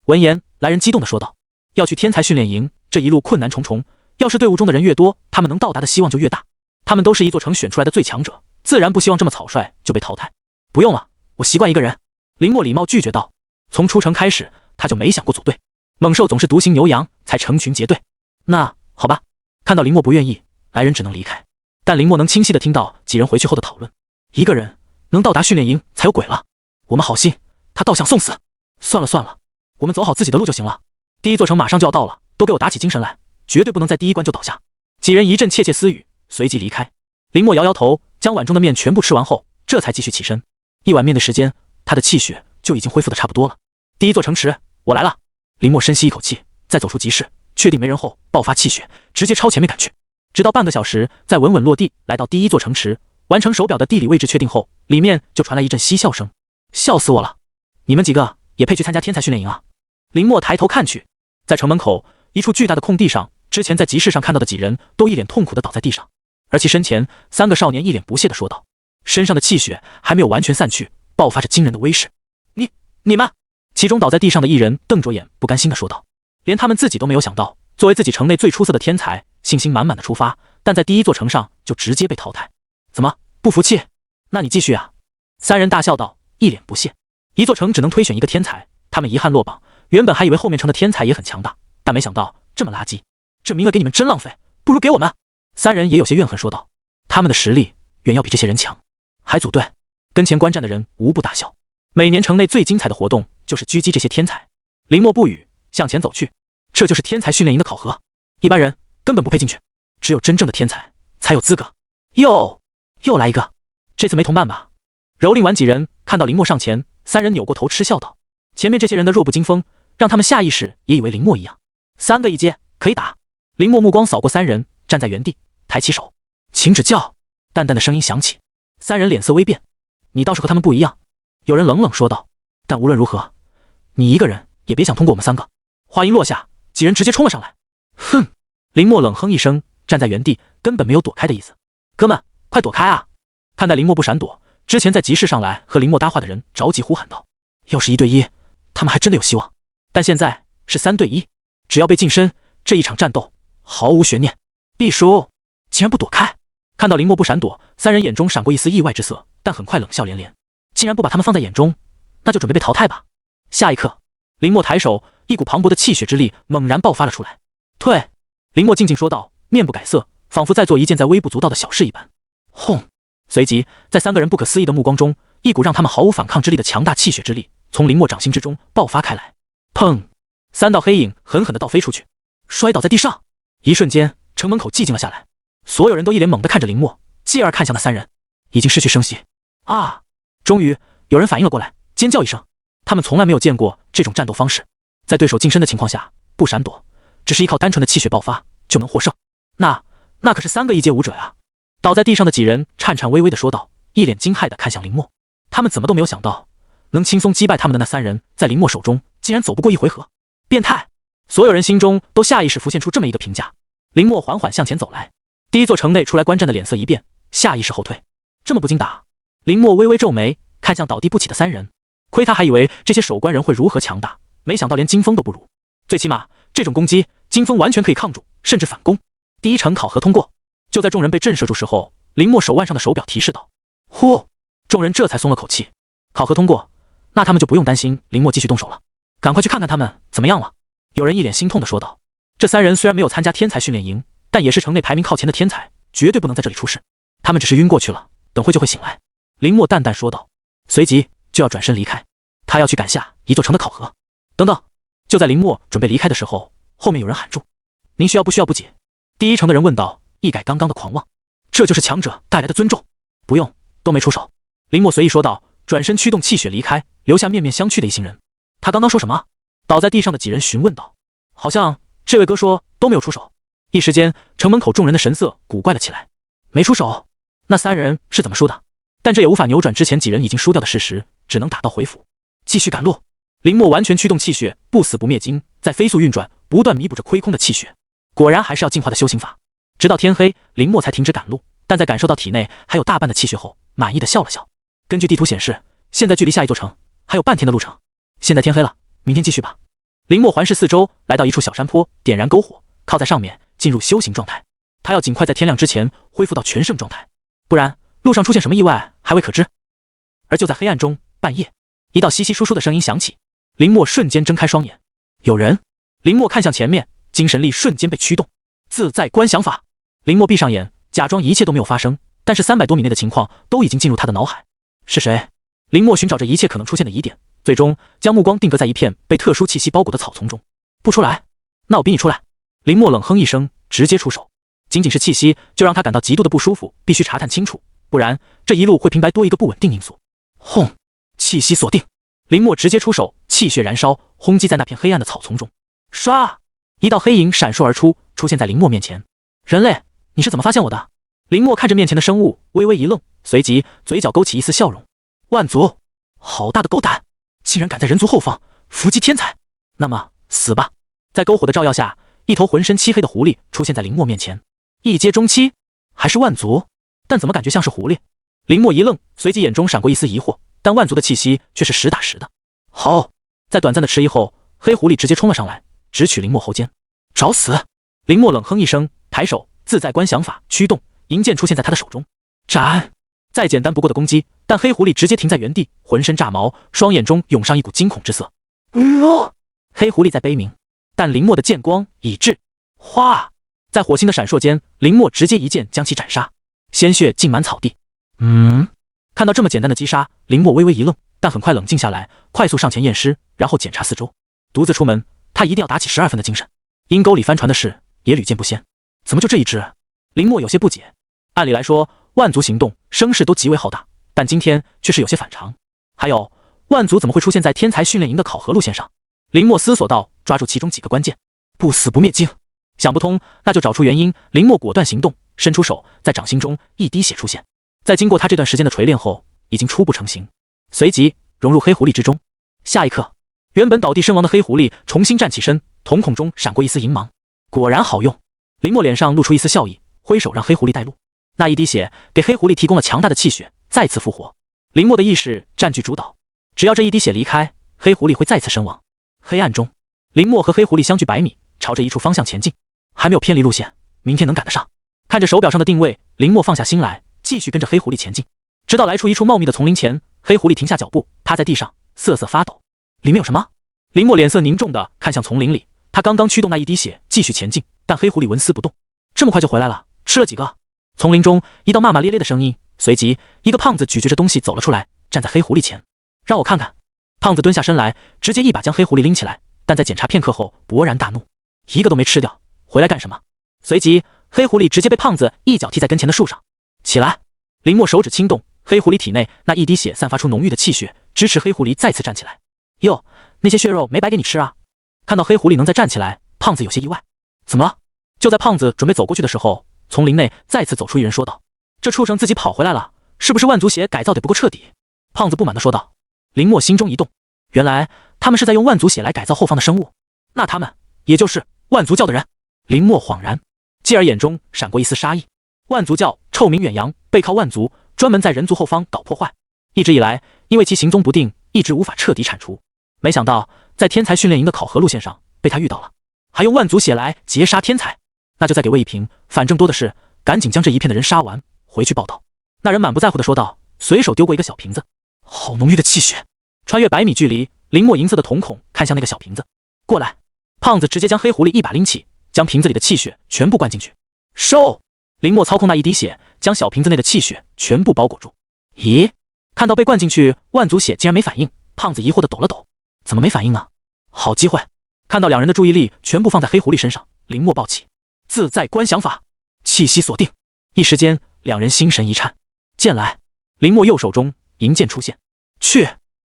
闻言，来人激动地说道。要去天才训练营，这一路困难重重，要是队伍中的人越多，他们能到达的希望就越大。他们都是一座城选出来的最强者，自然不希望这么草率就被淘汰。不用了，我习惯一个人。林墨礼貌拒绝道。从出城开始，他就没想过组队。猛兽总是独行牛羊，才成群结队。那好吧。看到林墨不愿意，来人只能离开。但林墨能清晰地听到几人回去后的讨论。一个人能到达训练营才有鬼了。我们好心，他倒想送死。算了算了，我们走好自己的路就行了。第1座城马上就要到了，都给我打起精神来，绝对不能在第1关就倒下。几人一阵窃窃私语，随即离开。林墨摇摇头，将碗中的面全部吃完后，这才继续起身。1碗面的时间，他的气血就已经恢复得差不多了。第1座城池，我来了。林墨深吸一口气，再走出集市，确定没人后，爆发气血，直接朝前面赶去。直到半个小时，再稳稳落地，来到第1座城池，完成手表的地理位置确定后，里面就传来一阵嬉笑声。笑死我了！你们几个也配去参加天才训练营啊？林墨抬头看去，在城门口一处巨大的空地上，之前在集市上看到的几人都一脸痛苦地倒在地上，而其身前3个少年一脸不屑地说道，身上的气血还没有完全散去，爆发着惊人的威势。你们！其中倒在地上的一人瞪着眼，不甘心地说道。连他们自己都没有想到，作为自己城内最出色的天才，信心满满的出发，但在第1座城上就直接被淘汰。怎么不服气？那你继续啊！3人大笑道，一脸不屑。1座城只能推选1个天才，他们遗憾落榜。原本还以为后面城的天才也很强大，但没想到这么垃圾。这名额给你们真浪费，不如给我们。3人也有些怨恨说道。他们的实力远要比这些人强，还组队，跟前观战的人无不大笑。每年城内最精彩的活动就是狙击这些天才。林墨不语，向前走去。这就是天才训练营的考核，一般人根本不配进去，只有真正的天才才有资格。又来一个，这次没同伴吧？蹂躏完几人看到林墨上前，3人扭过头嗤笑道。前面这些人的弱不禁风，让他们下意识也以为林墨一样。3个1阶可以打。林墨目光扫过3人，站在原地，抬起手，请指教。淡淡的声音响起。3人脸色微变。你倒是和他们不一样。有人冷冷说道。但无论如何，你一个人也别想通过我们3个。话音落下，几人直接冲了上来。哼！林墨冷哼一声，站在原地，根本没有躲开的意思。哥们，快躲开啊！看待林墨不闪躲，之前在集市上来和林墨搭话的人着急呼喊道。要是1对1，他们还真的有希望。但现在是3对1，只要被近身，这一场战斗毫无悬念，必输！竟然不躲开！看到林墨不闪躲，3人眼中闪过一丝意外之色，但很快冷笑连连。既然不把他们放在眼中，那就准备被淘汰吧。下一刻，林墨抬手，一股磅礴的气血之力猛然爆发了出来。退！林墨静静说道，面不改色，仿佛在做一件再微不足道的小事一般。轰！随即，在3个人不可思议的目光中，一股让他们毫无反抗之力的强大气血之力从林墨掌心之中爆发开来。砰！3道黑影狠狠地倒飞出去，摔倒在地上。一瞬间，城门口寂静了下来，所有人都一脸懵地看着林墨，继而看向那3人，已经失去声息。啊！终于有人反应了过来，尖叫一声。他们从来没有见过这种战斗方式，在对手近身的情况下不闪躲，只是依靠单纯的气血爆发就能获胜。那可是3个异阶武者呀！倒在地上的几人颤颤巍巍地说道，一脸惊骇地看向林默。他们怎么都没有想到，能轻松击败他们的那3人，在林默手中竟然走不过1回合。变态！所有人心中都下意识浮现出这么一个评价。林默缓缓向前走来，第一座城内出来观战的脸色一变，下意识后退。这么不经打？林默微微皱眉，看向倒地不起的3人。亏他还以为这些守关人会如何强大，没想到连金风都不如。最起码这种攻击，金风完全可以抗住，甚至反攻。第1层考核通过。就在众人被震慑住时候，林默手腕上的手表提示道：“呼！”众人这才松了口气。考核通过，那他们就不用担心林默继续动手了。赶快去看看他们怎么样了。有人一脸心痛地说道：“这3人虽然没有参加天才训练营，但也是城内排名靠前的天才，绝对不能在这里出事。他们只是晕过去了，等会就会醒来。”林默淡淡说道，随即就要转身离开。他要去赶下一座城的考核。等等！就在林默准备离开的时候，后面有人喊住：“您需要不需要补给？”第1城的人问道，一改刚刚的狂妄。这就是强者带来的尊重。不用，都没出手。林默随意说道，转身驱动气血离开，留下面面相觑的一行人。他刚刚说什么？倒在地上的几人询问道。好像这位哥说都没有出手。一时间，城门口众人的神色古怪了起来。没出手？那3人是怎么输的？但这也无法扭转之前几人已经输掉的事实，只能打道回府，继续赶路。林默完全驱动气血，不死不灭经在飞速运转，不断弥补着亏空的气血。果然还是要进化的修行法。直到天黑，林默才停止赶路，但在感受到体内还有大半的气血后，满意的笑了笑。根据地图显示，现在距离下一座城还有半天的路程。现在天黑了，明天继续吧。林默环视四周，来到一处小山坡，点燃篝火，靠在上面进入修行状态。他要尽快在天亮之前恢复到全盛状态，不然路上出现什么意外还未可知。而就在黑暗中，半夜，一道稀稀疏疏的声音响起。林默瞬间睁开双眼，有人。林默看向前面，精神力瞬间被驱动，自在观想法。林默闭上眼，假装一切都没有发生，但是300多米内的情况都已经进入他的脑海。是谁？林默寻找着一切可能出现的疑点，最终将目光定格在一片被特殊气息包裹的草丛中。不出来，那我逼你出来。林默冷哼一声，直接出手。仅仅是气息就让他感到极度的不舒服，必须查探清楚，不然这一路会平白多一个不稳定因素。轰！气息锁定。林默直接出手，气血燃烧，轰击在那片黑暗的草丛中。唰！一道黑影闪烁而出，出现在林默面前。人类，你是怎么发现我的？林默看着面前的生物，微微一愣，随即嘴角勾起一丝笑容。万族，好大的狗胆，竟然敢在人族后方伏击天才！那么死吧！在篝火的照耀下，一头浑身漆黑的狐狸出现在林默面前。一阶中期，还是万族？但怎么感觉像是狐狸？林默一愣，随即眼中闪过一丝疑惑，但万族的气息却是实打实的。好！在短暂的迟疑后，黑狐狸直接冲了上来，直取林默喉间。找死！林默冷哼一声，抬手自在观想法驱动，银剑出现在他的手中。斩！再简单不过的攻击，但黑狐狸直接停在原地，浑身炸毛，双眼中涌上一股惊恐之色。黑狐狸在悲鸣，但林默的剑光已至。哗！在火星的闪烁间，林默直接一剑将其斩杀，鲜血浸满草地。看到这么简单的击杀，林默微微一愣，但很快冷静下来，快速上前验尸，然后检查四周。独自出门，他一定要打起12分的精神。阴沟里翻船的事也屡见不鲜，怎么就这一只？林默有些不解。按理来说，万族行动声势都极为浩大，但今天却是有些反常。还有，万族怎么会出现在天才训练营的考核路线上？林默思索道，抓住其中几个关键。不死不灭经，想不通，那就找出原因。林默果断行动，伸出手，在掌心中一滴血出现，在经过他这段时间的锤炼后，已经初步成型，随即融入黑狐狸之中。下一刻，原本倒地身亡的黑狐狸重新站起身，瞳孔中闪过一丝银芒。果然好用。林默脸上露出一丝笑意，挥手让黑狐狸带路。那一滴血给黑狐狸提供了强大的气血，再次复活。林默的意识占据主导，只要这一滴血离开，黑狐狸会再次身亡。黑暗中，林默和黑狐狸相距100米，朝着一处方向前进，还没有偏离路线，明天能赶得上。看着手表上的定位，林默放下心来，继续跟着黑狐狸前进，直到来出一处茂密的丛林前，黑狐狸停下脚步，趴在地上瑟瑟发抖。里面有什么？林默脸色凝重地看向丛林里，他刚刚驱动那一滴血继续前进，但黑狐狸纹丝不动。这么快就回来了？吃了几个？丛林中一道骂骂咧咧的声音，随即一个胖子咀嚼着东西走了出来，站在黑狐狸前。让我看看。胖子蹲下身来，直接一把将黑狐狸拎起来，但在检查片刻后勃然大怒，一个都没吃掉，回来干什么？随即黑狐狸直接被胖子一脚踢在跟前的树上。起来！林默手指轻动，黑狐狸体内那一滴血散发出浓郁的气血，支持黑狐狸再次站起来。哟，那些血肉没白给你吃啊！看到黑狐狸能再站起来，胖子有些意外。怎么了？就在胖子准备走过去的时候，从林内再次走出一人，说道：“这畜生自己跑回来了，是不是万族血改造得不够彻底？”胖子不满地说道。林默心中一动，原来他们是在用万族血来改造后方的生物，那他们也就是万族教的人。林默恍然，继而眼中闪过一丝杀意。万族教臭名远扬，背靠万族，专门在人族后方搞破坏。一直以来，因为其行踪不定，一直无法彻底铲除。没想到在天才训练营的考核路线上被他遇到了，还用万族血来截杀天才。那就再给我一瓶，反正多的是，赶紧将这一片的人杀完，回去报道。那人满不在乎地说道，随手丢过一个小瓶子。好浓郁的气血！穿越100米距离，林默银色的瞳孔看向那个小瓶子。过来！胖子直接将黑狐狸一把拎起，将瓶子里的气血全部灌进去。收！林默操控那一滴血，将小瓶子内的气血全部包裹住。咦？看到被灌进去，万族血竟然没反应，胖子疑惑地抖了抖。怎么没反应呢？好机会！看到两人的注意力全部放在黑狐狸身上，林默暴起，自在观想法，气息锁定。一时间，两人心神一颤。剑来！林默右手中银剑出现。去！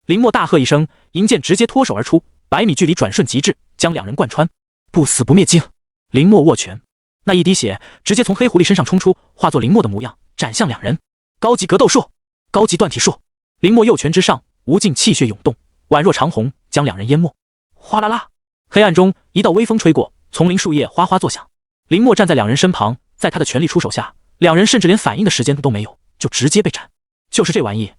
林默大喝一声，银剑直接脱手而出，100米距离转瞬即至，将两人贯穿。不死不灭境！林默握拳，那一滴血直接从黑狐狸身上冲出，化作林默的模样，斩向两人。高级格斗术，高级断体术！林默右拳之上，无尽气血涌动，宛若长虹，将两人淹没。哗啦啦！黑暗中，一道微风吹过，丛林树叶哗哗作响。林默站在两人身旁，在他的全力出手下，两人甚至连反应的时间都没有，就直接被斩。就是这玩意，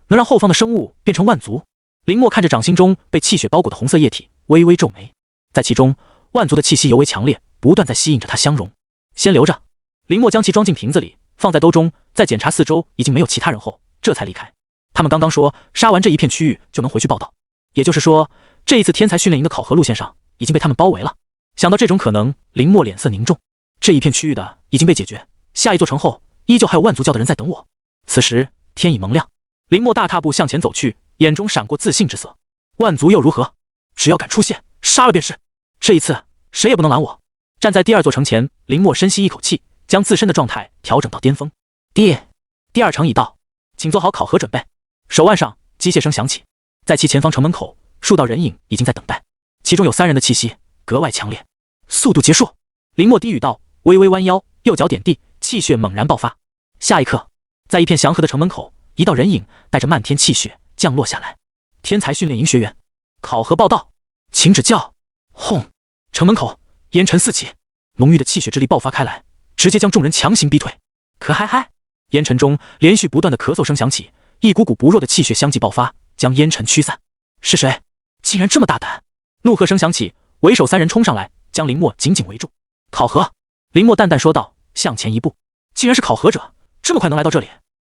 能让后方的生物变成万族。林默看着掌心中被气血包裹的红色液体，微微皱眉。在其中，万族的气息尤为强烈，不断在吸引着它相融。先留着。林默将其装进瓶子里，放在兜中，在检查四周已经没有其他人后，这才离开。他们刚刚说杀完这一片区域就能回去报道，也就是说，这一次天才训练营的考核路线上已经被他们包围了。想到这种可能，林默脸色凝重。这一片区域的已经被解决，下一座城后依旧还有万族教的人在等我。此时天已蒙亮，林默大踏步向前走去，眼中闪过自信之色。万族又如何？只要敢出现，杀了便是。这一次谁也不能拦我。站在第二座城前，林默深吸一口气，将自身的状态调整到巅峰。第二城已到，请做好考核准备。手腕上机械声响起，在其前方城门口，数道人影已经在等待，其中有3人的气息格外强烈。速度结束！林默低语道，微微弯腰，右脚点地，气血猛然爆发。下一刻，在一片祥和的城门口，一道人影带着漫天气血降落下来。天才训练营学员，考核报道，请指教。轰！城门口烟尘四起，浓郁的气血之力爆发开来，直接将众人强行逼退。可嗨嗨！烟尘中连续不断的咳嗽声响起，一股股不弱的气血相继爆发，将烟尘驱散。是谁？竟然这么大胆！怒喝声响起，为首3人冲上来，将林默紧紧围住。考核！林默淡淡说道，向前一步。竟然是考核者，这么快能来到这里？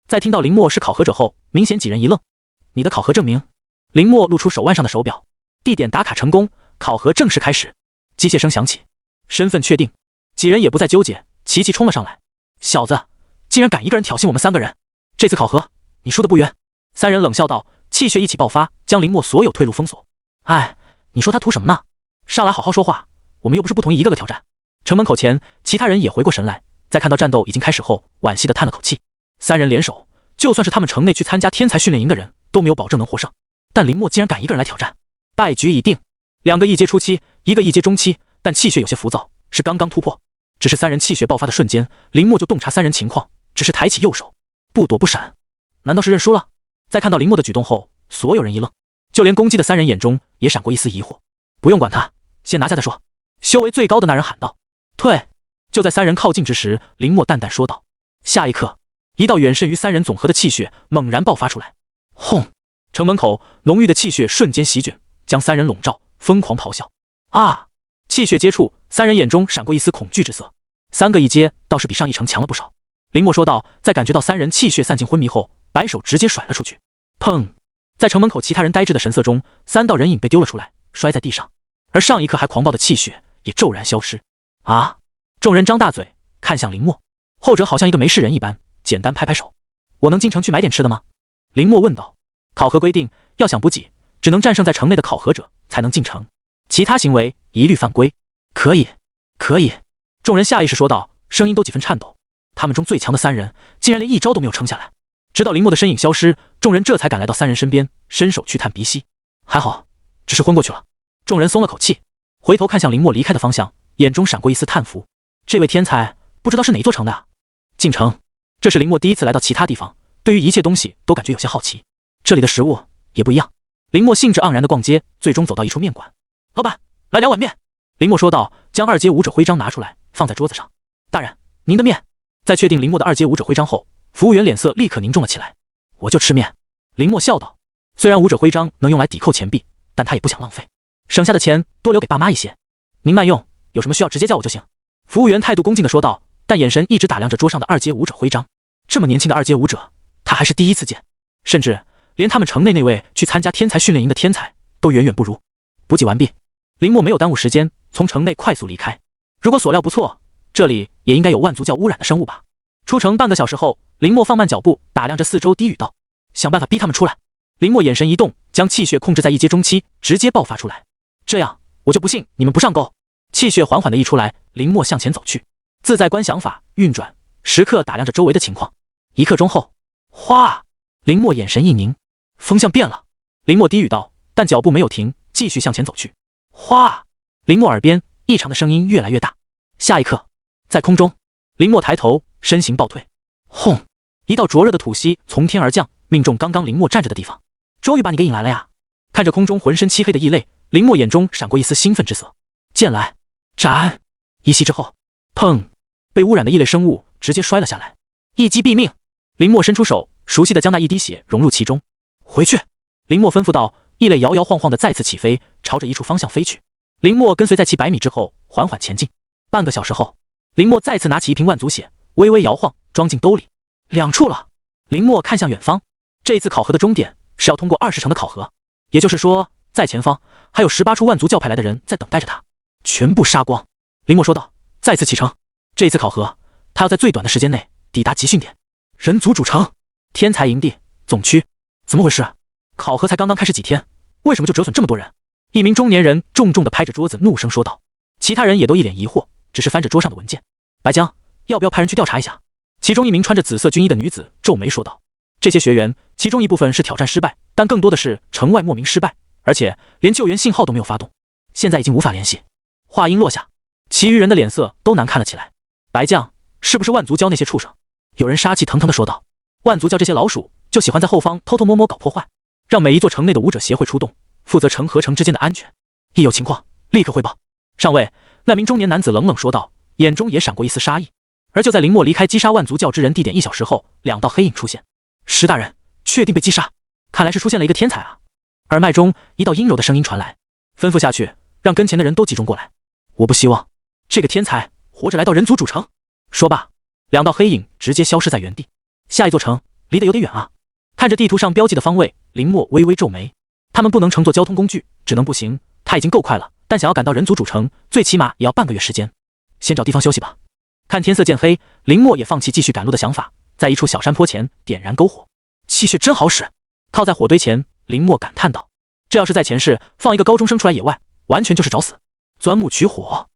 在听到林默是考核者后，明显几人一愣。你的考核证明？林默露出手腕上的手表，地点打卡成功，考核正式开始。机械声响起，身份确定。几人也不再纠结，齐齐冲了上来。小子，竟然敢一个人挑衅我们3个人！这次考核你输得不冤。3人冷笑道，气血一起爆发，将林默所有退路封锁。哎，你说他图什么呢？上来好好说话，我们又不是不同意一个个挑战。城门口前，其他人也回过神来，在看到战斗已经开始后，惋惜地叹了口气。3人联手，就算是他们城内去参加天才训练营的人都没有保证能获胜，但林默竟然敢一个人来挑战，败局已定。2个一阶初期，一个一阶中期，但气血有些浮躁，是刚刚突破。只是3人气血爆发的瞬间，林默就洞察3人情况，只是抬起右手，不躲不闪。难道是认输了？在看到林默的举动后，所有人一愣，就连攻击的3人眼中也闪过一丝疑惑。不用管他，先拿下再说。修为最高的那人喊道。退！就在3人靠近之时，林默淡淡说道。下一刻，一道远胜于3人总和的气血猛然爆发出来。轰！城门口浓郁的气血瞬间席卷，将3人笼罩，疯狂咆哮。啊！气血接触，3人眼中闪过一丝恐惧之色。3个一阶倒是比上一城强了不少。林默说道，在感觉到3人气血散尽昏迷后，摆手直接甩了出去。砰！在城门口其他人呆滞的神色中，3道人影被丢了出来，摔在地上，而上一刻还狂暴的气血也骤然消失。啊！众人张大嘴看向林默，后者好像一个没事人一般，简单拍拍手。我能进城去买点吃的吗？林默问道。考核规定，要想补给，只能战胜在城内的考核者才能进城，其他行为一律犯规。可以，可以。众人下意识说道，声音都几分颤抖。他们中最强的3人竟然连一招都没有撑下来。直到林默的身影消失，众人这才赶来到3人身边，伸手去探鼻息。还好，只是昏过去了。众人松了口气，回头看向林墨离开的方向，眼中闪过一丝叹服。这位天才不知道是哪座城的啊？晋城，这是林墨第一次来到其他地方，对于一切东西都感觉有些好奇。这里的食物也不一样。林墨兴致盎然地逛街，最终走到一处面馆。老板，来2碗面。林墨说道，将2阶武者徽章拿出来，放在桌子上。大人，您的面。在确定林墨的2阶武者徽章后，服务员脸色立刻凝重了起来。我就吃面。林墨笑道，虽然武者徽章能用来抵扣钱币，但他也不想浪费，省下的钱多留给爸妈一些。您慢用，有什么需要直接叫我就行。服务员态度恭敬地说道，但眼神一直打量着桌上的2阶武者徽章。这么年轻的2阶武者，他还是第一次见，甚至连他们城内那位去参加天才训练营的天才都远远不如。补给完毕，林墨没有耽误时间，从城内快速离开。如果所料不错，这里也应该有万族教污染的生物吧。出城半个小时后，林墨放慢脚步，打量着四周，低语道，想办法逼他们出来。林墨眼神一动，将气血控制在1阶中期，直接爆发出来。这样我就不信你们不上钩。气血缓缓地溢出来，林墨向前走去，自在观想法运转，时刻打量着周围的情况。1刻钟后，哗！林墨眼神一凝，风向变了。林墨低语道，但脚步没有停，继续向前走去。哗！林墨耳边异常的声音越来越大。下一刻，在空中，林墨抬头，身形暴退。轰！一道灼热的吐息从天而降，命中刚刚林墨站着的地方。终于把你给引来了呀！看着空中浑身漆黑的异类，林墨眼中闪过一丝兴奋之色。剑来，斩！一息之后，砰！被污染的异类生物直接摔了下来，一击毙命。林墨伸出手，熟悉的将那一滴血融入其中。回去！林墨吩咐道。异类摇摇晃晃的再次起飞，朝着一处方向飞去。林墨跟随在其100米之后，缓缓前进。半个小时后，林墨再次拿起一瓶万族血，微微摇晃，装进兜里。2处了。林墨看向远方，这一次考核的终点是要通过20城的考核，也就是说，在前方还有18处万族教派来的人在等待着他，全部杀光。林墨说道，再次启程。这一次考核，他要在最短的时间内抵达集训点。人族主城，天才营地总区。怎么回事？考核才刚刚开始几天，为什么就折损这么多人？一名中年人重重地拍着桌子，怒声说道。其他人也都一脸疑惑，只是翻着桌上的文件。白江，要不要派人去调查一下？其中一名穿着紫色军衣的女子皱眉说道。这些学员，其中一部分是挑战失败，但更多的是城外莫名失败，而且连救援信号都没有发动，现在已经无法联系。话音落下，其余人的脸色都难看了起来。白将，是不是万族教那些畜生？有人杀气腾腾地说道。万族教这些老鼠就喜欢在后方偷偷摸摸搞破坏，让每一座城内的武者协会出动，负责城和城之间的安全。一有情况，立刻汇报。上尉，那名中年男子冷冷说道，眼中也闪过一丝杀意。而就在林墨离开击杀万族教之人地点1小时后，2道黑影出现。石大人，确定被击杀？看来是出现了一个天才啊！耳麦中一道阴柔的声音传来，吩咐下去，让跟前的人都集中过来。我不希望这个天才活着来到人族主城。说罢，2道黑影直接消失在原地。下一座城离得有点远啊！看着地图上标记的方位，林墨微微皱眉。他们不能乘坐交通工具，只能步行。他已经够快了，但想要赶到人族主城，最起码也要半个月时间。先找地方休息吧。看天色渐黑，林墨也放弃继续赶路的想法，在一处小山坡前点燃篝火。气血真好使。靠在火堆前，林墨感叹道：“这要是在前世，放一个高中生出来野外，完全就是找死。钻木取火，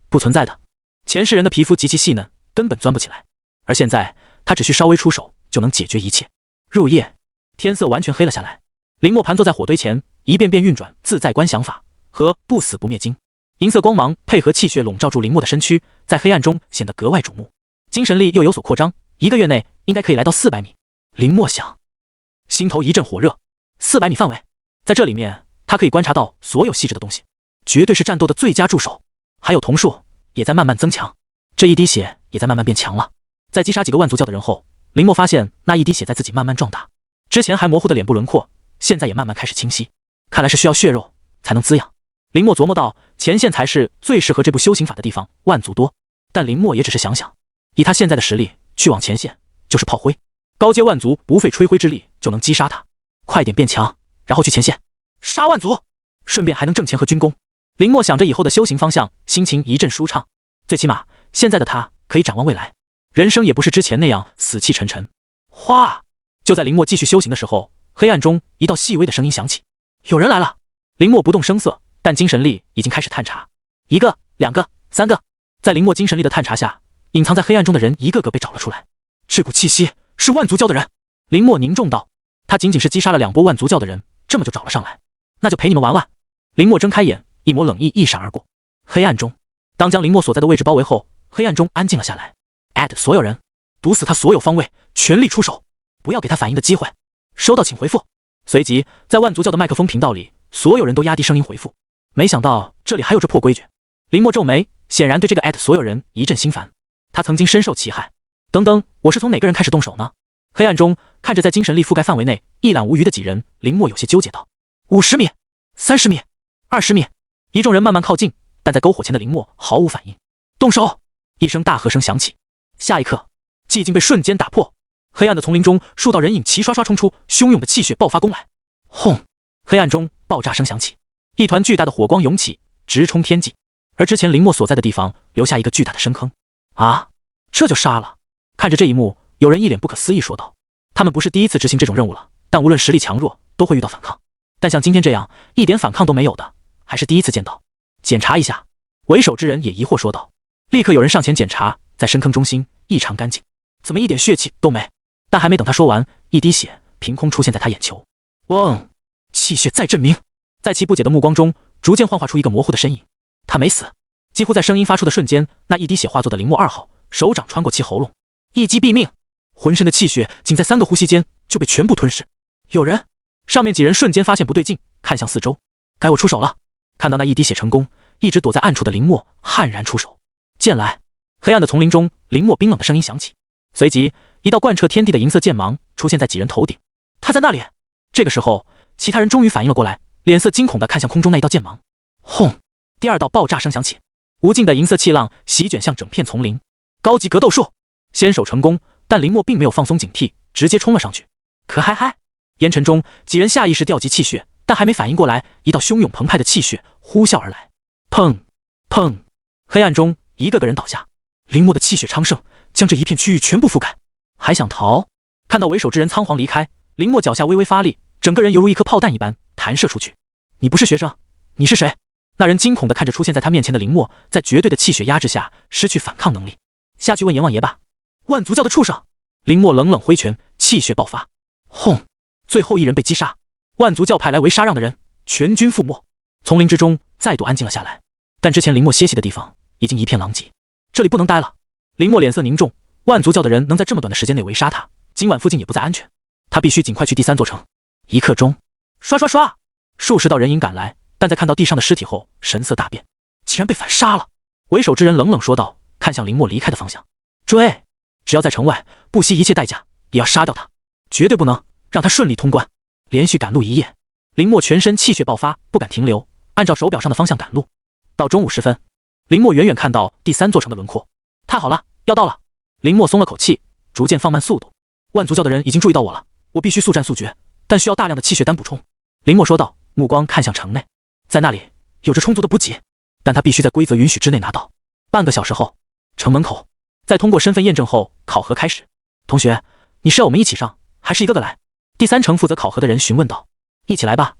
不存在的。前世人的皮肤极其细嫩，根本钻不起来。而现在，他只需稍微出手，就能解决一切。”入夜，天色完全黑了下来。林墨盘坐在火堆前，一遍遍运转自在观想法和不死不灭经。银色光芒配合气血笼罩住林墨的身躯，在黑暗中显得格外瞩目。精神力又有所扩张，1个月内应该可以来到400米。林墨想，心头一阵火热。400米范围，在这里面，他可以观察到所有细致的东西，绝对是战斗的最佳助手。还有瞳数也在慢慢增强，这一滴血也在慢慢变强了。在击杀几个万族教的人后，林墨发现那一滴血在自己慢慢壮大，之前还模糊的脸部轮廓，现在也慢慢开始清晰。看来是需要血肉才能滋养。林墨琢磨到，前线才是最适合这部修行法的地方，万族多。但林墨也只是想想，以他现在的实力，去往前线就是炮灰。高阶万族不费吹灰之力就能击杀他，快点变强，然后去前线杀万族，顺便还能挣钱和军功。林墨想着以后的修行方向，心情一阵舒畅。最起码现在的他可以展望未来，人生也不是之前那样死气沉沉。哗！就在林墨继续修行的时候，黑暗中一道细微的声音响起：“有人来了。”林墨不动声色，但精神力已经开始探查。1个、2个、3个，在林墨精神力的探查下，隐藏在黑暗中的人一个个被找了出来。这股气息是万族教的人。林墨凝重道：“他仅仅是击杀了2波万族教的人，这么就找了上来，那就陪你们玩玩。”林默睁开眼，一抹冷意一闪而过。黑暗中，当将林默所在的位置包围后，黑暗中安静了下来。所有人，堵死他所有方位，全力出手，不要给他反应的机会。收到，请回复。随即，在万族教的麦克风频道里，所有人都压低声音回复。没想到这里还有这破规矩。林默皱眉，显然对这个所有人一阵心烦。他曾经深受其害。等等，我是从哪个人开始动手呢？黑暗中看着在精神力覆盖范围内一览无余的几人，林默有些纠结道：50米、30米、20米。一众人慢慢靠近，但在篝火前的林默毫无反应。动手！一声大喝声响起，下一刻，寂静被瞬间打破。黑暗的丛林中，数道人影齐刷刷冲出，汹涌的气血爆发攻来。轰！黑暗中爆炸声响起，一团巨大的火光涌起，直冲天际。而之前林默所在的地方留下一个巨大的深坑。啊，这就杀了！看着这一幕，有人一脸不可思议说道：“他们不是第一次执行这种任务了，但无论实力强弱，都会遇到反抗。但像今天这样一点反抗都没有的，还是第一次见到。检查一下。”为首之人也疑惑说道。立刻有人上前检查，在深坑中心异常干净，怎么一点血气都没？但还没等他说完，一滴血凭空出现在他眼球。嗡！气血再振明，在其不解的目光中，逐渐幻化出一个模糊的身影。他没死。几乎在声音发出的瞬间，那一滴血化作的林默2号，手掌穿过其喉咙，一击毙命。浑身的气血仅在3个呼吸间就被全部吞噬。有人！上面几人瞬间发现不对劲，看向四周。该我出手了。看到那一滴血成功，一直躲在暗处的林默悍然出手。剑来！黑暗的丛林中，林默冰冷的声音响起，随即一道贯彻天地的银色剑芒出现在几人头顶。他在那里！这个时候，其他人终于反应了过来，脸色惊恐地看向空中那一道剑芒。轰！第2道爆炸声响起，无尽的银色气浪席卷向整片丛林。高级格斗术，先手成功，但林默并没有放松警惕，直接冲了上去。可嗨！烟尘中，几人下意识调集气血，但还没反应过来，一道汹涌澎湃的气血呼啸而来。砰！砰！黑暗中，一个个人倒下。林默的气血昌盛，将这一片区域全部覆盖。还想逃？看到为首之人仓皇离开，林默脚下微微发力，整个人犹如一颗炮弹一般弹射出去。你不是学生，你是谁？那人惊恐地看着出现在他面前的林默，在绝对的气血压制下失去反抗能力。下去问阎王爷吧。万族教的畜生！林默冷冷挥拳，气血爆发。轰！最后一人被击杀。万族教派来围杀让的人全军覆没。丛林之中再度安静了下来，但之前林默歇息的地方已经一片狼藉。这里不能待了。林默脸色凝重，万族教的人能在这么短的时间内围杀他，今晚附近也不再安全，他必须尽快去第3座城。一刻钟，刷刷刷，数十道人影赶来，但在看到地上的尸体后，神色大变，竟然被反杀了。为首之人冷冷说道，看向林默离开的方向。追！只要在城外，不惜一切代价也要杀掉他，绝对不能让他顺利通关。连续赶路一夜，林默全身气血爆发，不敢停留，按照手表上的方向赶路。到中午时分，林默远远看到第3座城的轮廓。太好了，要到了！林默松了口气，逐渐放慢速度。万族教的人已经注意到我了，我必须速战速决，但需要大量的气血丹补充。林默说道，目光看向城内，在那里有着充足的补给，但他必须在规则允许之内拿到。半个小时后，城门口，在通过身份验证后，考核开始。同学，你是要我们一起上，还是一个个来？第3城负责考核的人询问道。一起来吧，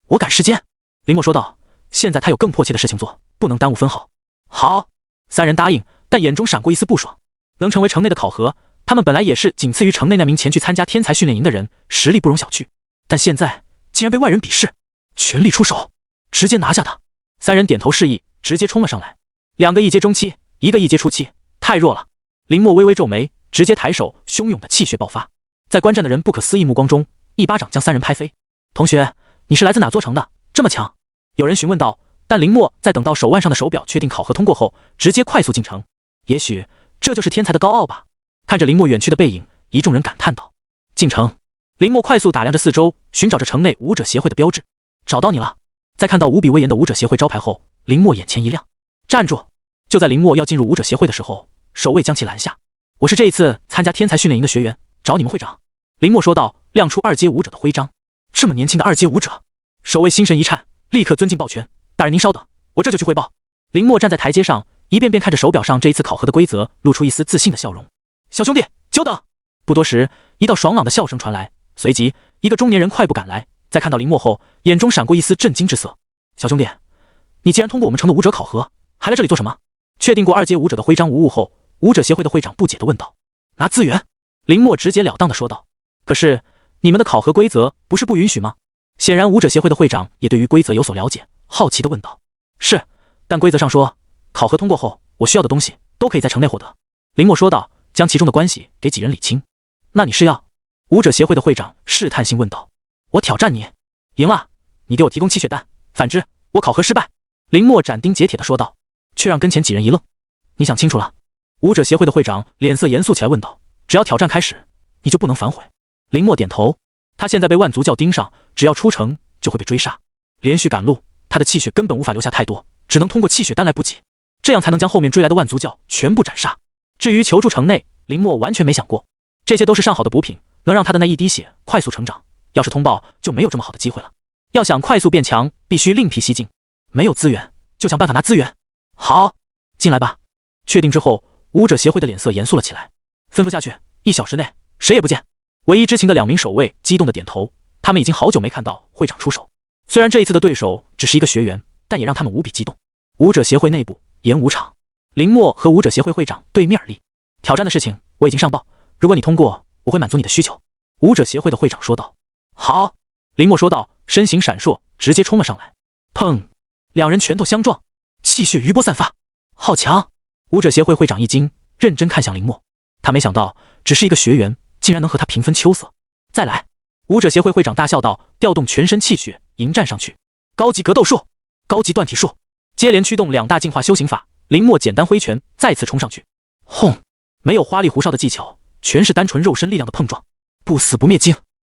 我赶时间。林默说道，现在他有更迫切的事情做，不能耽误分毫。好，3人答应，但眼中闪过一丝不爽。能成为城内的考核，他们本来也是仅次于城内那名前去参加天才训练营的人，实力不容小觑。但现在竟然被外人鄙视，全力出手，直接拿下他。3人点头示意，直接冲了上来。2个一阶中期，一个一阶初期，太弱了。林默微微皱眉，直接抬手，汹涌的气血爆发。在观战的人不可思议目光中，一巴掌将3人拍飞。同学，你是来自哪座城的？这么强？有人询问道。但林默在等到手腕上的手表确定考核通过后，直接快速进城。也许这就是天才的高傲吧。看着林默远去的背影，一众人感叹道。进城，林默快速打量着四周，寻找着城内武者协会的标志。找到你了。在看到无比威严的武者协会招牌后，林默眼前一亮。站住！就在林默要进入武者协会的时候，守卫将其拦下。我是这一次参加天才训练营的学员，找你们会长。林默说道，亮出2阶武者的徽章。这么年轻的2阶武者，守卫心神一颤，立刻尊敬抱拳。大人您稍等，我这就去汇报。林默站在台阶上，一遍遍看着手表上这一次考核的规则，露出一丝自信的笑容。小兄弟，久等！不多时，一道爽朗的笑声传来，随即一个中年人快步赶来，在看到林默后，眼中闪过一丝震惊之色。小兄弟，你既然通过我们城的武者考核，还来这里做什么？确定过2阶武者的徽章无误后，武者协会的会长不解地问道。拿资源。林默直截了当地说道。可是你们的考核规则不是不允许吗？显然武者协会的会长也对于规则有所了解，好奇地问道。是，但规则上说，考核通过后，我需要的东西都可以在城内获得。林默说道，将其中的关系给几人理清。那你是要？武者协会的会长试探性问道。我挑战你，赢了，你给我提供气血丹，反之，我考核失败。林默斩钉截铁地说道，却让跟前几人一愣。你想清楚了？武者协会的会长脸色严肃起来问道。只要挑战开始，你就不能反悔。林默点头，他现在被万族教盯上，只要出城就会被追杀，连续赶路，他的气血根本无法留下太多，只能通过气血丹来补给，这样才能将后面追来的万族教全部斩杀。至于求助城内，林默完全没想过，这些都是上好的补品，能让他的那一滴血快速成长，要是通报就没有这么好的机会了。要想快速变强，必须另辟蹊径，没有资源就想办法拿资源。好，进来吧。确定之后，武者协会的脸色严肃了起来，吩咐下去，1小时内谁也不见。唯一知情的2名守卫激动的点头，他们已经好久没看到会长出手，虽然这一次的对手只是一个学员，但也让他们无比激动。武者协会内部演武场，林默和武者协会会长对面而立。挑战的事情我已经上报，如果你通过，我会满足你的需求。武者协会的会长说道。好，林默说道，身形闪烁，直接冲了上来。砰，2人拳头相撞，气血余波散发，好强！武者协会会长一惊，认真看向林默，他没想到只是一个学员竟然能和他平分秋色。再来！武者协会会长大笑道，调动全身气血迎战上去。高级格斗术，高级断体术，接连驱动2大进化修行法。林默简单挥拳，再次冲上去。轰！没有花里胡哨的技巧，全是单纯肉身力量的碰撞。不死不灭经。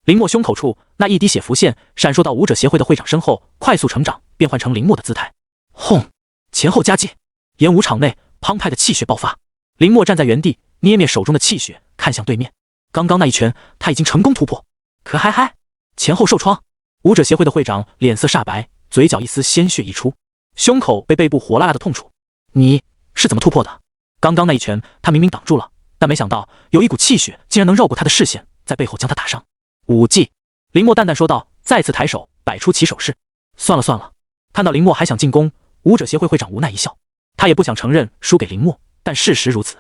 林默胸口处那一滴血浮现，闪烁到武者协会的会长身后，快速成长，变换成林默的姿态。轰！前后夹击，演武场内澎湃的气血爆发。林默站在原地，捏灭手中的气血，看向对面。刚刚那一拳，他已经成功突破。可嗨嗨，前后受创。武者协会的会长脸色煞白，嘴角一丝鲜血溢出，胸口被背部火辣辣的痛楚。你是怎么突破的？刚刚那一拳，他明明挡住了，但没想到有一股气血竟然能绕过他的视线，在背后将他打伤。武技，林默淡淡说道，再次抬手摆出起手势。算了算了，看到林默还想进攻，武者协会会长无奈一笑，他也不想承认输给林默，但事实如此。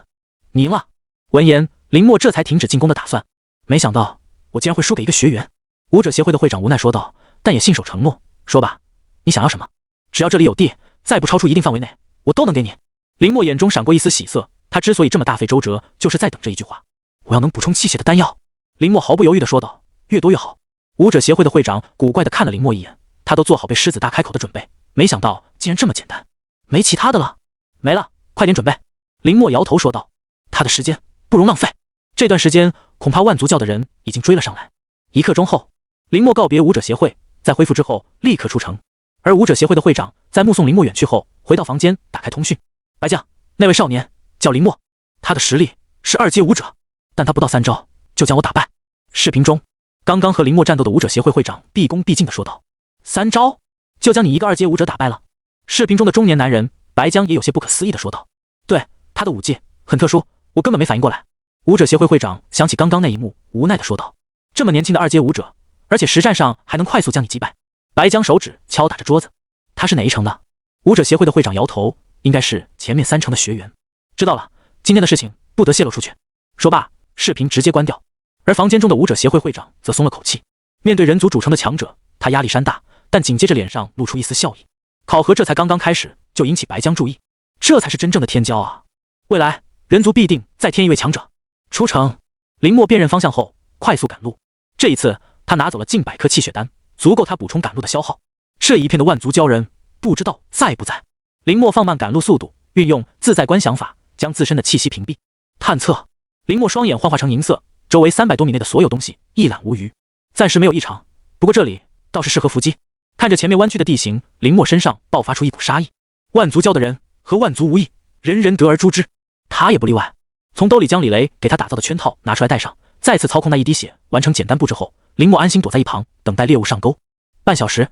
你赢了。闻言，林默这才停止进攻的打算。没想到我竟然会输给一个学员。武者协会的会长无奈说道，但也信守承诺。说吧，你想要什么？只要这里有地，再不超出一定范围内，我都能给你。林默眼中闪过一丝喜色，他之所以这么大费周折，就是在等这一句话。我要能补充气血的丹药。林默毫不犹豫地说道，越多越好。武者协会的会长古怪地看了林默一眼，他都做好被狮子大开口的准备，没想到竟然这么简单。没其他的了？没了，快点准备。林默摇头说道，他的时间不容浪费，这段时间恐怕万族教的人已经追了上来。1刻钟后，林默告别武者协会，在恢复之后立刻出城，而武者协会的会长在目送林默远去后，回到房间打开通讯。白将，那位少年叫林默，他的实力是2阶武者，但他不到3招就将我打败。视频中，刚刚和林默战斗的武者协会会长毕恭毕敬地说道：“3招就将你一个2阶武者打败了。”视频中的中年男人白江也有些不可思议地说道：“对，他的武技很特殊，我根本没反应过来。”武者协会会长想起刚刚那一幕，无奈地说道：“这么年轻的2阶武者，而且实战上还能快速将你击败。”白江手指敲打着桌子：“他是哪一城的？”武者协会的会长摇头：“应该是前面3城的学员。”知道了，今天的事情不得泄露出去。说罢，视频直接关掉。而房间中的武者协会会长则松了口气，面对人族主城的强者，他压力山大，但紧接着脸上露出一丝笑意。考核这才刚刚开始，就引起白江注意，这才是真正的天骄啊！未来人族必定再添一位强者。出城，林默辨认方向后，快速赶路。这一次，他拿走了近100颗气血丹，足够他补充赶路的消耗。这一片的万族鲛人，不知道在不在。林默放慢赶路速度，运用自在观想法，将自身的气息屏蔽。探测，林默双眼幻化成银色，周围300多米内的所有东西一览无余，暂时没有异常。不过这里倒是适合伏击。看着前面弯曲的地形，林默身上爆发出一股杀意。万族鲛的人和万族无异，人人得而诛之，他也不例外。从兜里将李雷给他打造的圈套拿出来戴上，再次操控那一滴血，完成简单布置后，林默安心躲在一旁，等待猎物上钩。半小时、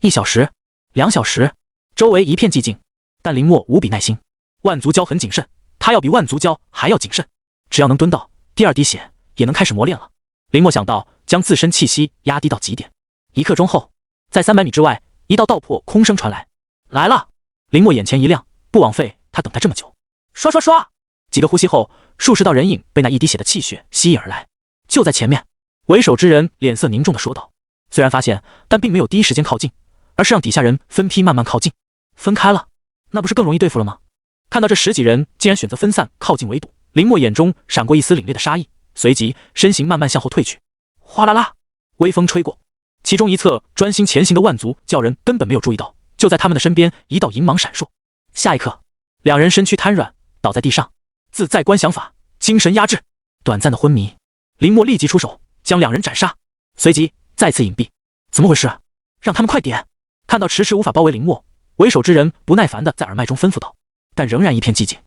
1小时、2小时，周围一片寂静，但林默无比耐心。万族鲛很谨慎，他要比万族鲛还要谨慎，只要能蹲到第2滴血，也能开始磨练了。林默想到，将自身气息压低到极点。1刻钟后，在300米之外，一道道破空声传来：“来了！”林默眼前一亮，不枉费他等待这么久。刷刷刷，几个呼吸后，数十道人影被那一滴血的气血吸引而来，就在前面。为首之人脸色凝重地说道：“虽然发现，但并没有第一时间靠近，而是让底下人分批慢慢靠近。分开了，那不是更容易对付了吗？看到这10几人竟然选择分散靠近围堵，林默眼中闪过一丝凛冽的杀意，随即身形慢慢向后退去。哗啦啦，微风吹过，其中一侧专心前行的万族教人根本没有注意到，就在他们的身边，一道银芒闪烁。下一刻，两人身躯瘫软，倒在地上。自在观想法，精神压制。短暂的昏迷，林默立即出手将两人斩杀，随即再次隐蔽。怎么回事？让他们快点！看到迟迟无法包围林默，为首之人不耐烦地在耳麦中吩咐道，但仍然一片寂静。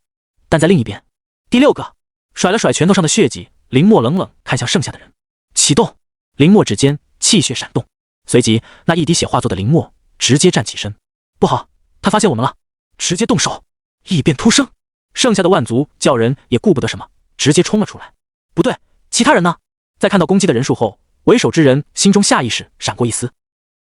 但在另一边，第6个甩了甩拳头上的血迹，林默冷冷看向剩下的人，启动。林默指尖气血闪动，随即那一滴血化作的林默直接站起身。不好，他发现我们了，直接动手！异变突生，剩下的万族教人也顾不得什么，直接冲了出来。不对，其他人呢？在看到攻击的人数后，为首之人心中下意识闪过一丝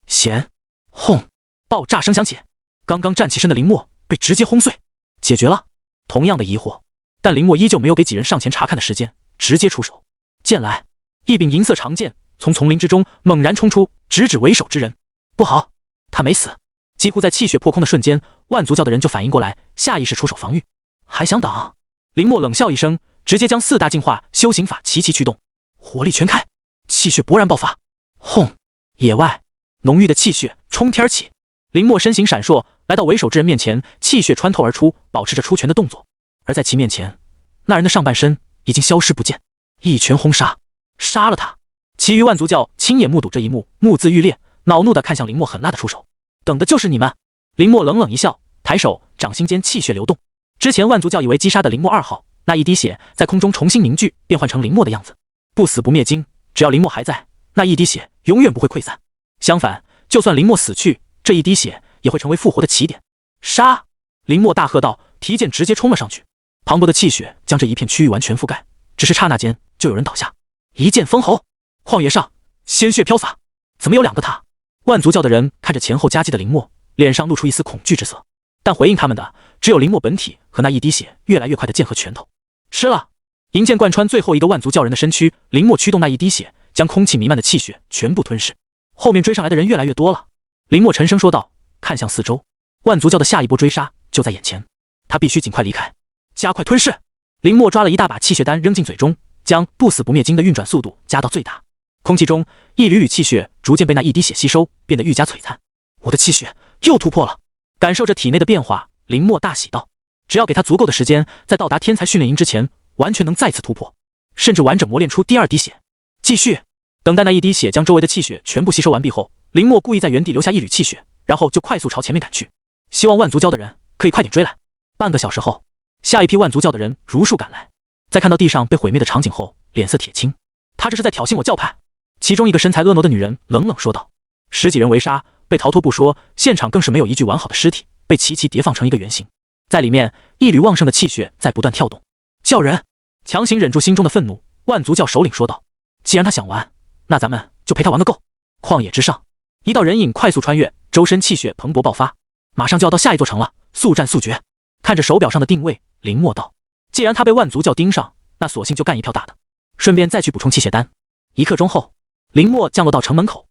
弦。轰！爆炸声响起，刚刚站起身的林默被直接轰碎。解决了。同样的疑惑，但林默依旧没有给几人上前查看的时间，直接出手。剑来！一柄银色长剑从丛林之中猛然冲出，直指为首之人。不好，他没死。几乎在气血破空的瞬间，万族教的人就反应过来，下意识出手防御。还想挡？林默冷笑一声，直接将4大净化修行法齐齐驱动，火力全开，气血勃然爆发。轰！野外浓郁的气血冲天起，林默身形闪烁，来到为首之人面前，气血穿透而出，保持着出拳的动作。而在其面前，那人的上半身已经消失不见。一拳轰杀，杀了他！其余万族教亲眼目睹这一幕，目眦欲裂，恼怒地看向林默狠辣的出手。等的就是你们！林默冷冷一笑，抬手，掌心间气血流动。之前万族教以为击杀的林默2号，那一滴血在空中重新凝聚，变换成林默的样子。不死不灭经，只要林默还在，那一滴血永远不会溃散。相反，就算林默死去，这一滴血也会成为复活的起点。杀！林默大喝道，提剑直接冲了上去。磅礴的气血将这一片区域完全覆盖，只是刹那间就有人倒下。一剑封喉，旷野上鲜血飘洒，怎么有2个他？万族教的人看着前后夹击的林默，脸上露出一丝恐惧之色，但回应他们的只有林默本体和那一滴血越来越快的剑和拳头。吃了！银剑贯穿最后一个万族教人的身躯，林默驱动那一滴血，将空气弥漫的气血全部吞噬。后面追上来的人越来越多了，林默沉声说道，看向四周，万族教的下一波追杀就在眼前，他必须尽快离开，加快吞噬。林默抓了一大把气血丹扔进嘴中，将不死不灭经的运转速度加到最大。空气中一缕缕气血逐渐被那一滴血吸收，变得愈加璀璨。我的气血又突破了！感受着体内的变化，林默大喜道：“只要给他足够的时间，在到达天才训练营之前，完全能再次突破，甚至完整磨练出第2滴血。”继续等待那一滴血将周围的气血全部吸收完毕后，林默故意在原地留下一缕气血，然后就快速朝前面赶去，希望万族教的人可以快点追来。半个小时后，下一批万族教的人如数赶来，在看到地上被毁灭的场景后，脸色铁青。他这是在挑衅我教派。其中一个身材婀娜的女人冷冷说道：“10几人围杀，被逃脱不说，现场更是没有一具完好的尸体，被齐齐叠放成一个圆形，在里面一缕旺盛的气血在不断跳动。”教人强行忍住心中的愤怒，万族教首领说道：“既然他想玩，那咱们就陪他玩个够。”旷野之上，一道人影快速穿越，周身气血蓬勃爆发，马上就要到下一座城了，速战速决。看着手表上的定位，林默道：“既然他被万族教盯上，那索性就干一票大的，顺便再去补充气血丹。”1刻钟后，林默降落到城门口。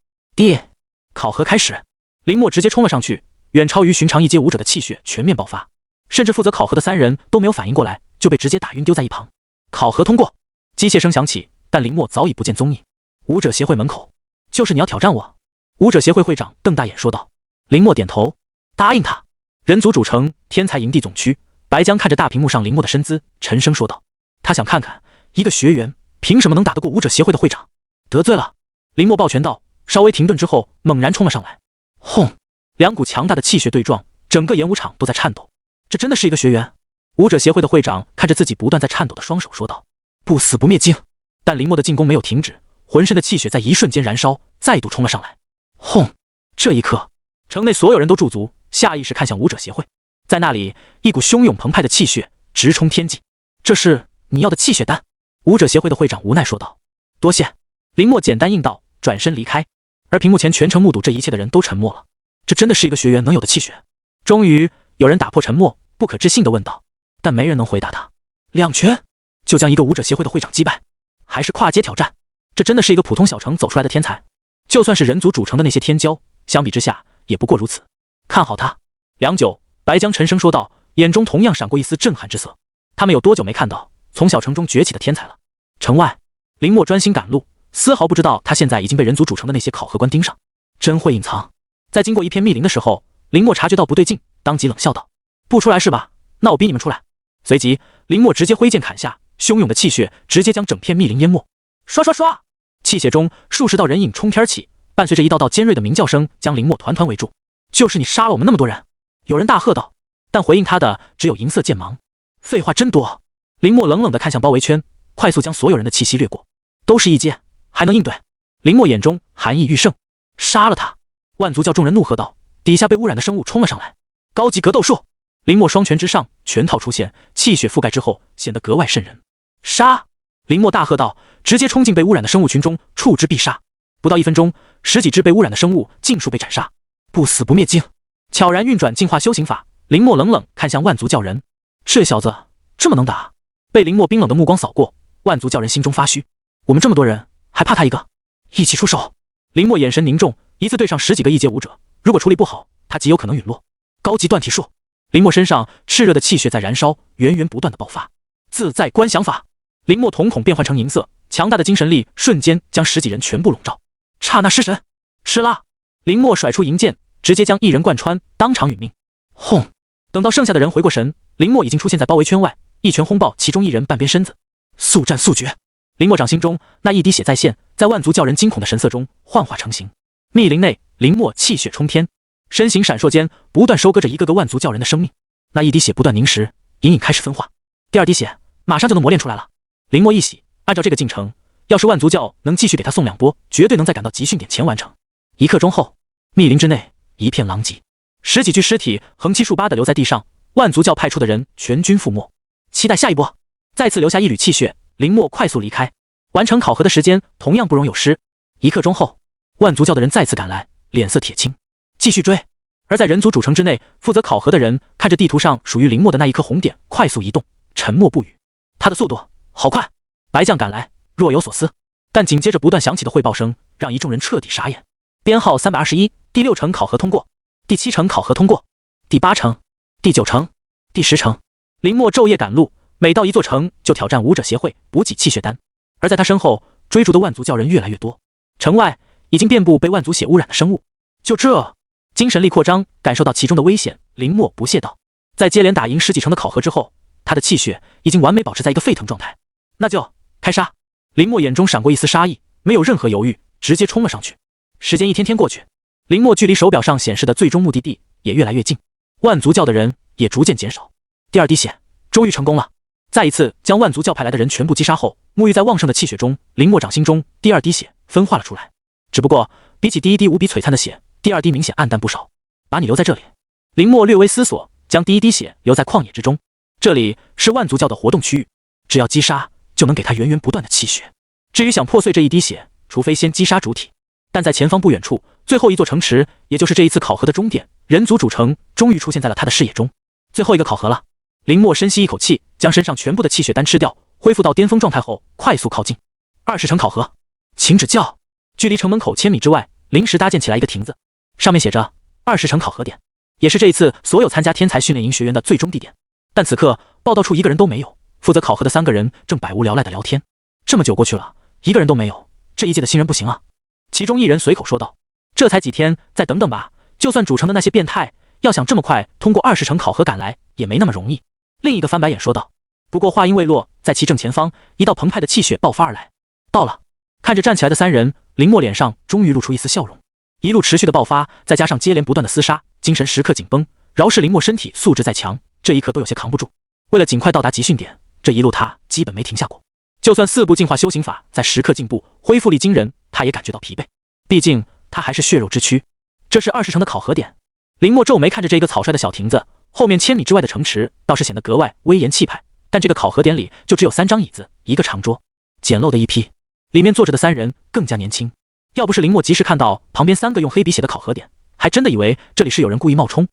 考核开始。林默直接冲了上去，远超于寻常一阶武者的气血全面爆发，甚至负责考核的3人都没有反应过来，就被直接打晕丢在一旁。考核通过，机械声响起，但林默早已不见踪影。武者协会门口，就是你要挑战我？武者协会会长瞪大眼说道。林默点头，答应他。人族主城天才营地总区，白江看着大屏幕上林默的身姿，沉声说道：“他想看看一个学员凭什么能打得过武者协会的会长。”得罪了。林默抱拳道，稍微停顿之后猛然冲了上来。轰！2股强大的气血对撞，整个演武场都在颤抖。这真的是一个学员？武者协会的会长看着自己不断在颤抖的双手说道：“不死不灭经。”但林默的进攻没有停止，浑身的气血在一瞬间燃烧，再度冲了上来。轰！这一刻，城内所有人都驻足，下意识看向武者协会。在那里，一股汹涌澎湃的气血直冲天际。这是你要的气血丹？武者协会的会长无奈说道。多谢。林默简单应道，转身离开。而屏幕前全程目睹这一切的人都沉默了。这真的是一个学员能有的气血？终于有人打破沉默，不可置信地问道，但没人能回答他。2拳就将一个武者协会的会长击败，还是跨阶挑战？这真的是一个普通小城走出来的天才？就算是人族主城的那些天骄，相比之下也不过如此。看好他。良久，白江沉声说道，眼中同样闪过一丝震撼之色。他们有多久没看到从小城中崛起的天才了？城外，林默专心赶路，丝毫不知道他现在已经被人族组成的那些考核官盯上。真会隐藏。在经过一片密林的时候，林默察觉到不对劲，当即冷笑道：“不出来是吧？那我逼你们出来。”随即，林默直接挥剑砍下，汹涌的气血直接将整片密林淹没。刷刷刷，气血中数十道人影冲天起，伴随着一道道尖锐的鸣叫声，将林默团团围住。就是你杀了我们那么多人！有人大喝道，但回应他的只有银色剑芒。废话真多。林默冷冷地看向包围圈，快速将所有人的气息掠过。都是一阶，还能应对？林默眼中寒意愈盛。杀了他！万族教众人怒喝道，底下被污染的生物冲了上来。高级格斗术！林默双拳之上，拳套出现，气血覆盖之后，显得格外瘆人。杀！林默大喝道，直接冲进被污染的生物群中，触之必杀。不到1分钟，10几只被污染的生物尽数被斩杀。不死不灭境，悄然运转净化修行法。林默冷冷看向万族教人，这小子这么能打？被林默冰冷的目光扫过，万族教人心中发虚。我们这么多人，还怕他一个？一起出手！林默眼神凝重，一次对上10几个异阶武者，如果处理不好，他极有可能陨落。高级断体术！林默身上炽热的气血在燃烧，源源不断的爆发。自在观想法！林默瞳孔变换成银色，强大的精神力瞬间将10几人全部笼罩。刹那失神！吃啦！林默甩出银剑，直接将一人贯穿，当场殒命。轰！等到剩下的人回过神，林默已经出现在包围圈外，一拳轰爆其中一人半边身子。速战速决！林默掌心中那一滴血再现，在万族教人惊恐的神色中幻化成形。密林内，林默气血冲天，身形闪烁间不断收割着一个个万族教人的生命。那一滴血不断凝实，隐隐开始分化。第2滴血马上就能磨练出来了。林默一喜，按照这个进程，要是万族教能继续给他送2波，绝对能在赶到集训点前完成。1刻钟后，密林之内一片狼藉，10几具尸体横七竖八地留在地上，万族教派出的人全军覆没。期待下一波。再次留下一缕气血，林默快速离开。完成考核的时间同样不容有失。1刻钟后，万族教的人再次赶来，脸色铁青，继续追。而在人族主城之内，负责考核的人看着地图上属于林默的那一颗红点快速移动，沉默不语。他的速度好快！白将赶来，若有所思，但紧接着不断响起的汇报声让一众人彻底傻眼。编号321，第6层考核通过，第7层考核通过，第8层，第9层，第10层。林默昼夜赶路，每到一座城就挑战武者协会补给气血丹。而在他身后追逐的万族教人越来越多，城外已经遍布被万族血污染的生物。就这，精神力扩张，感受到其中的危险，林默不屑道。在接连打赢10几城的考核之后，他的气血已经完美保持在一个沸腾状态。那就开杀！林默眼中闪过一丝杀意，没有任何犹豫，直接冲了上去。时间一天天过去，林默距离手表上显示的最终目的地也越来越近，万族教的人也逐渐减少。第2滴血终于成功了。再一次将万族教派来的人全部击杀后，沐浴在旺盛的气血中，林默掌心中第2滴血分化了出来。只不过比起第1滴无比璀璨的血，第2滴明显暗淡不少。把你留在这里。林默略微思索，将第1滴血留在旷野之中。这里是万族教的活动区域，只要击杀就能给他源源不断的气血。至于想破碎这1滴血，除非先击杀主体。但在前方不远处，最后一座城池，也就是这一次考核的终点，人族主城终于出现在了他的视野中。最后一个考核了。林默深吸一口气，将身上全部的气血丹吃掉，恢复到巅峰状态后，快速靠近。20层考核，请指教。距离城门口1000米之外，临时搭建起来一个亭子，上面写着20层考核点，也是这一次所有参加天才训练营学员的最终地点。但此刻报道处一个人都没有，负责考核的3个人正百无聊赖的聊天。这么久过去了，一个人都没有，这一届的新人不行啊。其中一人随口说道：“这才几天，再等等吧。就算主城的那些变态，要想这么快通过20层考核赶来，也没那么容易。”另一个翻白眼说道。不过话音未落，在其正前方，一道澎湃的气血爆发而来。到了！看着站起来的3人，林默脸上终于露出一丝笑容。一路持续的爆发，再加上接连不断的厮杀，精神时刻紧绷。饶是林默身体素质再强，这一刻都有些扛不住。为了尽快到达集训点，这一路他基本没停下过。就算4步进化修行法在时刻进步，恢复力惊人，他也感觉到疲惫。毕竟他还是血肉之躯。这是20层的考核点。林默皱眉看着这个草率的小亭子，后面1000米之外的城池倒是显得格外威严气派。但这个考核点里就只有3张椅子，一个长桌，简陋的一批。里面坐着的3人更加年轻。要不是林默及时看到旁边3个用黑笔写的考核点，还真的以为这里是有人故意冒充。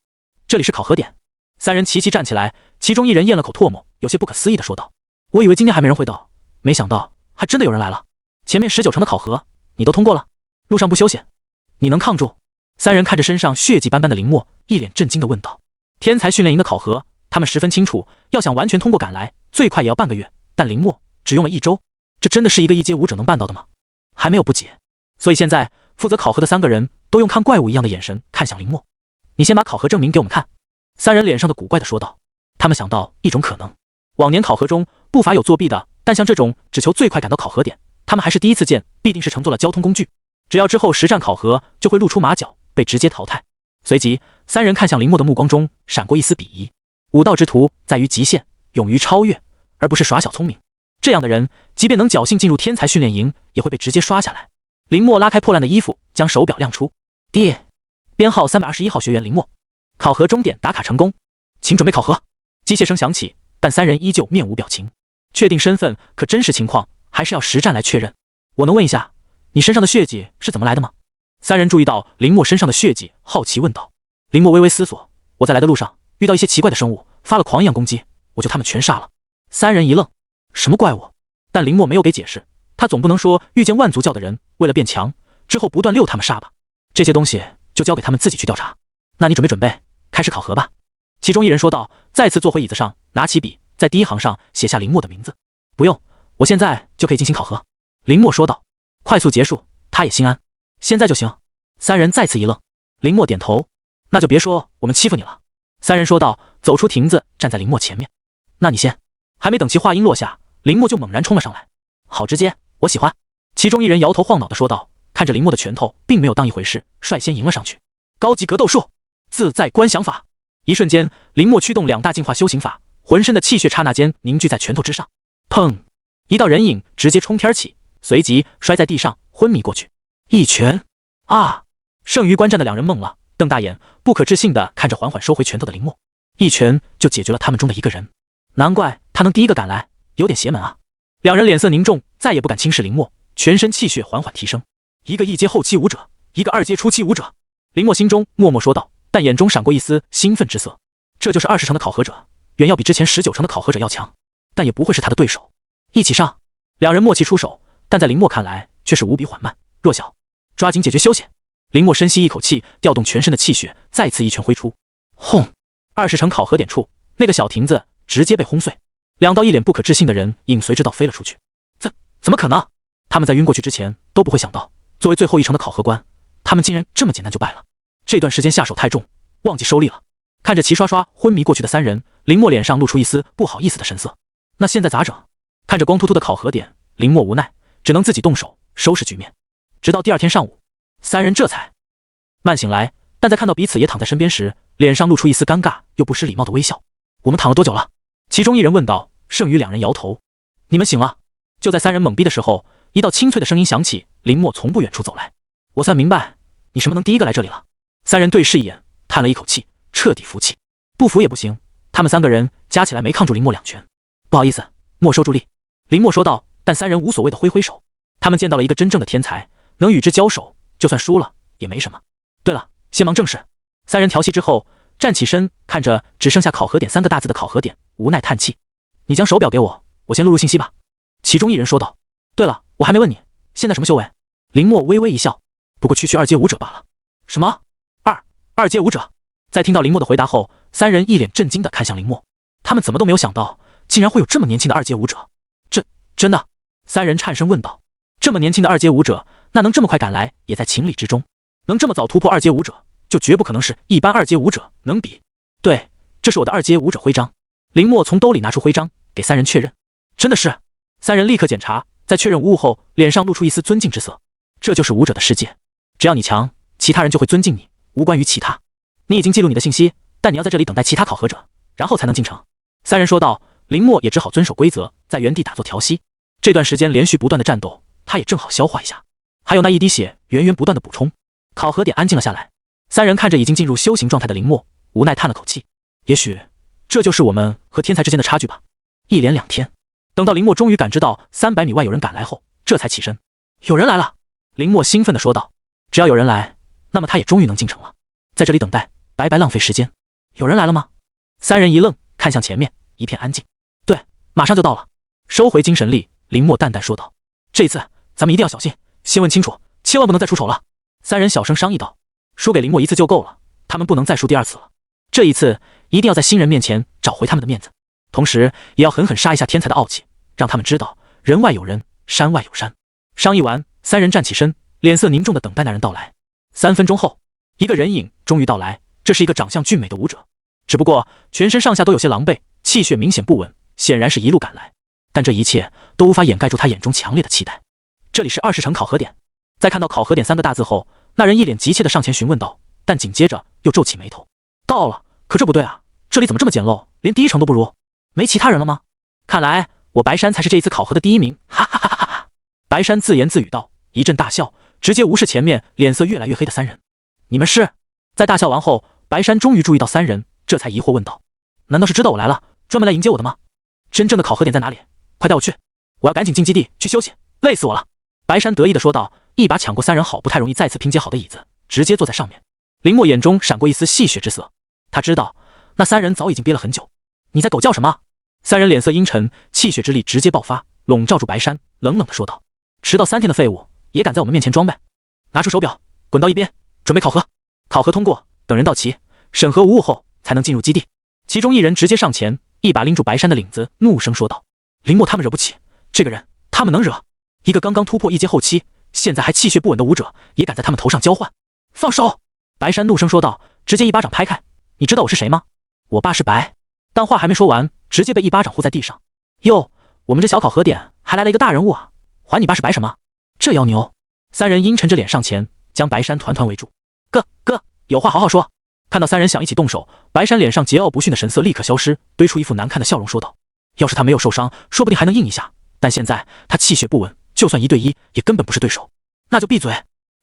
这里是考核点。3人齐齐站起来，其中一人咽了口唾沫，有些不可思议地说道：“我以为今天还没人会到，没想到还真的有人来了。前面19层的考核你都通过了，路上不休息，你能抗住？”三人看着身上血迹斑斑的林默，一脸震惊地问道：“天才训练营的考核，他们十分清楚，要想完全通过赶来，最快也要半个月。但林默只用了1周，这真的是一个一阶武者能办到的吗？”还没有不解，所以现在负责考核的3个人都用看怪物一样的眼神看向林默。“你先把考核证明给我们看。”三人脸上的古怪地说道。他们想到一种可能，往年考核中不乏有作弊的，但像这种只求最快赶到考核点，他们还是第一次见，必定是乘坐了交通工具。只要之后实战考核，就会露出马脚，被直接淘汰。随即3人看向林默的目光中闪过一丝鄙夷。武道之途在于极限，勇于超越，而不是耍小聪明。这样的人，即便能侥幸进入天才训练营，也会被直接刷下来。林默拉开破烂的衣服，将手表亮出。D， 编号321号学员林默，考核终点打卡成功，请准备考核。机械声响起，但3人依旧面无表情。确定身份，可真实情况还是要实战来确认。我能问一下，你身上的血迹是怎么来的吗？3人注意到林默身上的血迹，好奇问道。林默微微思索，我在来的路上遇到一些奇怪的生物，发了狂一样攻击，我就他们全杀了。3人一愣，什么怪物？但林默没有给解释，他总不能说遇见万族教的人为了变强，之后不断溜他们杀吧？这些东西就交给他们自己去调查。那你准备，开始考核吧。其中一人说道，再次坐回椅子上，拿起笔，在第一行上写下林默的名字。不用，我现在就可以进行考核。林默说道，快速结束，他也心安。现在就行。3人再次一愣。林默点头，那就别说我们欺负你了。3人说道，走出亭子，站在林默前面。那你先。还没等其话音落下，林默就猛然冲了上来。好直接，我喜欢。其中一人摇头晃脑地说道，看着林默的拳头并没有当一回事，率先迎了上去。高级格斗术，自在观想法。一瞬间，林默驱动2大进化修行法，浑身的气血刹那间凝聚在拳头之上。砰！一道人影直接冲天起，随即摔在地上，昏迷过去。一拳！啊！剩余观战的2人懵了，瞪大眼，不可置信地看着缓缓收回拳头的林默。一拳就解决了他们中的一个人，难怪他能第一个赶来，有点邪门啊！2人脸色凝重，再也不敢轻视林默，全身气血缓缓提升。一个1阶后期武者，一个2阶初期武者。林默心中默默说道，但眼中闪过一丝兴奋之色。这就是20成的考核者，远要比之前19成的考核者要强，但也不会是他的对手。一起上！2人默契出手，但在林默看来却是无比缓慢弱小。抓紧解决休息！林默深吸一口气，调动全身的气血，再次一拳挥出。轰！20成考核点处，那个小亭子直接被轰碎，2道一脸不可置信的人影随之倒飞了出去。怎么可能？他们在晕过去之前都不会想到，作为最后1成的考核官，他们竟然这么简单就败了。这段时间下手太重，忘记收力了。看着齐刷刷昏迷过去的3人，林默脸上露出一丝不好意思的神色。那现在咋整？看着光秃秃的考核点，林默无奈，只能自己动手收拾局面。直到第2天上午，3人这才慢醒来，但在看到彼此也躺在身边时，脸上露出一丝尴尬又不失礼貌的微笑。我们躺了多久了？其中一人问道。剩余2人摇头。你们醒了。就在3人懵逼的时候，一道清脆的声音响起，林默从不远处走来。我算明白你什么能第一个来这里了。3人对视一眼，叹了一口气，彻底服气。不服也不行，他们3个人加起来没抗住林默2拳。不好意思，没收助力。林默说道，但3人无所谓的挥挥手。他们见到了一个真正的天才，能与之交手，就算输了也没什么。对了，先忙正事。3人调息之后，站起身，看着只剩下考核点3个大字的考核点，无奈叹气。你将手表给我，我先录入信息吧。其中一人说道。对了，我还没问你，现在什么修为？林默微微一笑，不过区2阶武者罢了。什么？2阶武者？在听到林默的回答后，3人一脸震惊地看向林默。他们怎么都没有想到，竟然会有这么年轻的2阶武者。真的？3人颤声问道。这么年轻的2阶武者，那能这么快赶来，也在情理之中。能这么早突破2阶武者，就绝不可能是一般2阶武者能比。对，这是我的2阶武者徽章。林默从兜里拿出徽章，给3人确认。真的是？3人立刻检查，在确认无误后，脸上露出一丝尊敬之色。这就是武者的世界，只要你强，其他人就会尊敬你，无关于其他。你已经记录你的信息，但你要在这里等待其他考核者，然后才能进城。3人说道。林默也只好遵守规则，在原地打坐调息。这段时间连续不断的战斗，他也正好消化一下。还有那一滴血源源不断的补充。考核点安静了下来，3人看着已经进入修行状态的林默，无奈叹了口气。也许这就是我们和天才之间的差距吧。一连2天，等到林默终于感知到300米外有人赶来后，这才起身。有人来了！林默兴奋地说道。只要有人来，那么他也终于能进城了。在这里等待，白白浪费时间。有人来了吗？3人一愣，看向前面，一片安静。对，马上就到了。收回精神力，林默淡淡说道。这次咱们一定要小心，先问清楚，千万不能再出丑了。3人小声商议道。输给林墨一次就够了，他们不能再输第二次了。这一次一定要在新人面前找回他们的面子，同时也要狠狠杀一下天才的傲气，让他们知道人外有人，山外有山。商议完，三人站起身，脸色凝重地等待那人到来。3分钟后，一个人影终于到来，这是一个长相俊美的武者，只不过全身上下都有些狼狈，气血明显不稳，显然是一路赶来。但这一切都无法掩盖住他眼中强烈的期待。这里是20城考核点。在看到考核点3个大字后，那人一脸急切地上前询问道，但紧接着又皱起眉头。到了，可这不对啊，这里怎么这么简陋，连第1城都不如？没其他人了吗？看来我白山才是这一次考核的第1名，哈哈哈哈哈！白山自言自语道，一阵大笑，直接无视前面脸色越来越黑的3人。你们是？在大笑完后，白山终于注意到3人，这才疑惑问道，难道是知道我来了，专门来迎接我的吗？真正的考核点在哪里？快带我去，我要赶紧进基地去休息，累死我了。白山得意地说道，一把抢过3人好不太容易再次拼接好的椅子，直接坐在上面。林墨眼中闪过一丝戏谑之色，他知道那3人早已经憋了很久。你在狗叫什么？3人脸色阴沉，气血之力直接爆发，笼罩住白山，冷冷地说道，迟到3天的废物也敢在我们面前装呗？拿出手表，滚到一边，准备考核。考核通过，等人到齐，审核无误后才能进入基地。其中一人直接上前，一把拎住白山的领子，怒声说道，林墨他们惹不起，这个人他们能惹？一个刚刚突破1阶后期，现在还气血不稳的武者，也敢在他们头上交换？放手！白山怒声说道，直接一巴掌拍开。你知道我是谁吗？我爸是白。但话还没说完，直接被一巴掌呼在地上。哟，我们这小考核点还来了一个大人物啊！还你爸是白什么？这妖牛！3人阴沉着脸上前，将白山团团围住。哥，有话好好说。看到3人想一起动手，白山脸上桀骜不驯的神色立刻消失，堆出一副难看的笑容说道，要是他没有受伤，说不定还能硬一下，但现在他气血不稳，就算1对1也根本不是对手。那就闭嘴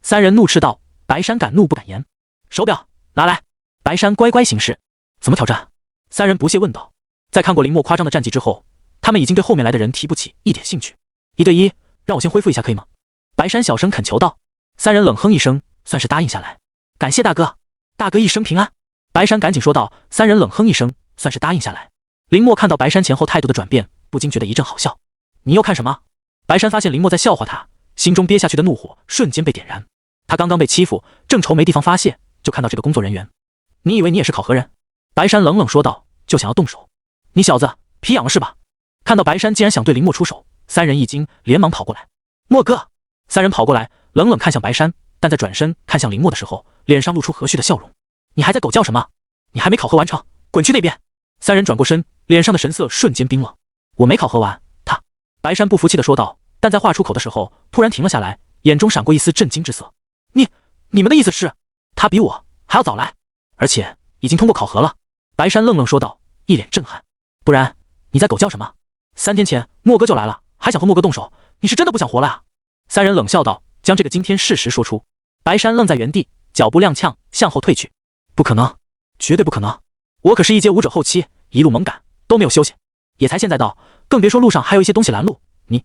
！3人怒斥道。白山敢怒不敢言。手表拿来。白山乖乖行事。怎么挑战？3人不屑问道。在看过林墨夸张的战绩之后，他们已经对后面来的人提不起一点兴趣。1对1，让我先恢复一下可以吗？白山小声恳求道。3人冷哼一声，算是答应下来。感谢大哥，大哥一生平安。白山赶紧说道。3人冷哼一声，算是答应下来。林墨看到白山前后态度的转变，不禁觉得一阵好笑。你又看什么？白山发现林墨在笑话他，心中憋下去的怒火瞬间被点燃。他刚刚被欺负，正愁没地方发泄，就看到这个工作人员。你以为你也是考核人？白山冷冷说道，就想要动手。你小子皮痒了是吧？看到白山竟然想对林墨出手，3人一惊，连忙跑过来。墨哥！3人跑过来，冷冷看向白山，但在转身看向林墨的时候，脸上露出和煦的笑容。你还在狗叫什么？你还没考核完成，滚去那边！3人转过身，脸上的神色瞬间冰冷。我没考核完，白山不服气地说道，但在话出口的时候突然停了下来，眼中闪过一丝震惊之色。你们的意思是，他比我还要早来，而且已经通过考核了？白山愣愣说道，一脸震撼。不然你在狗叫什么？3天前墨哥就来了，还想和墨哥动手，你是真的不想活了啊？3人冷笑道，将这个惊天事实说出。白山愣在原地，脚步踉跄向后退去。不可能，绝对不可能！我可是1阶武者后期，一路猛赶，都没有休息，也才现在到，更别说路上还有一些东西拦路。你！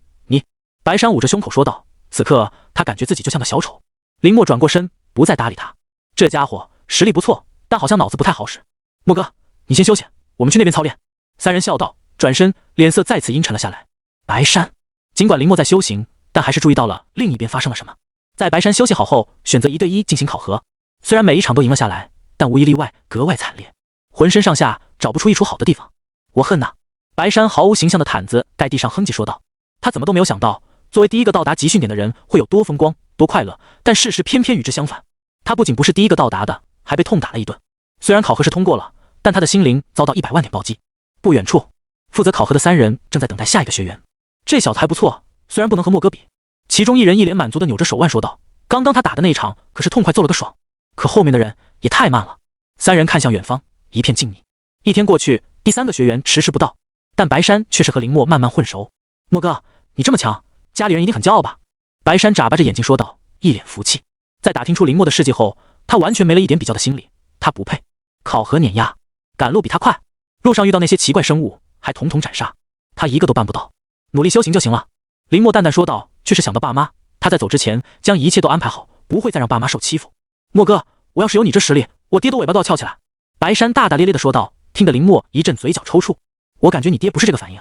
白山捂着胸口说道。此刻他感觉自己就像个小丑。林墨转过身，不再搭理他。这家伙实力不错，但好像脑子不太好使。墨哥，你先休息，我们去那边操练。3人笑道，转身，脸色再次阴沉了下来。白山尽管林墨在修行，但还是注意到了另一边发生了什么。在白山休息好后，选择1对1进行考核。虽然每一场都赢了下来，但无一例外格外惨烈，浑身上下找不出一处好的地方。我恨呐！白山毫无形象的毯子盖地上哼唧说道。他怎么都没有想到，作为第一个到达集训点的人会有多风光多快乐，但事实偏偏与之相反。他不仅不是第一个到达的，还被痛打了一顿。虽然考核是通过了，但他的心灵遭到100万点暴击。不远处，负责考核的3人正在等待下一个学员。这小子还不错，虽然不能和墨哥比。其中一人一脸满足的扭着手腕说道，刚刚他打的那一场可是痛快揍了个爽，可后面的人也太慢了。3人看向远方，一片静谧。1天过去，第3个学员迟迟不到，但白山却是和林墨慢慢混熟。墨哥，你这么强，家里人一定很骄傲吧？白山眨巴着眼睛说道，一脸福气。在打听出林墨的事迹后，他完全没了一点比较的心理，他不配。考核碾压，赶路比他快，路上遇到那些奇怪生物还统统斩杀，他一个都办不到，努力修行就行了。林墨淡淡说道，却是想到爸妈，他在走之前将一切都安排好，不会再让爸妈受欺负。墨哥，我要是有你这实力，我爹的尾巴都要翘起来。白山大大咧咧地说道，听得林墨一阵嘴角抽搐。我感觉你爹不是这个反应。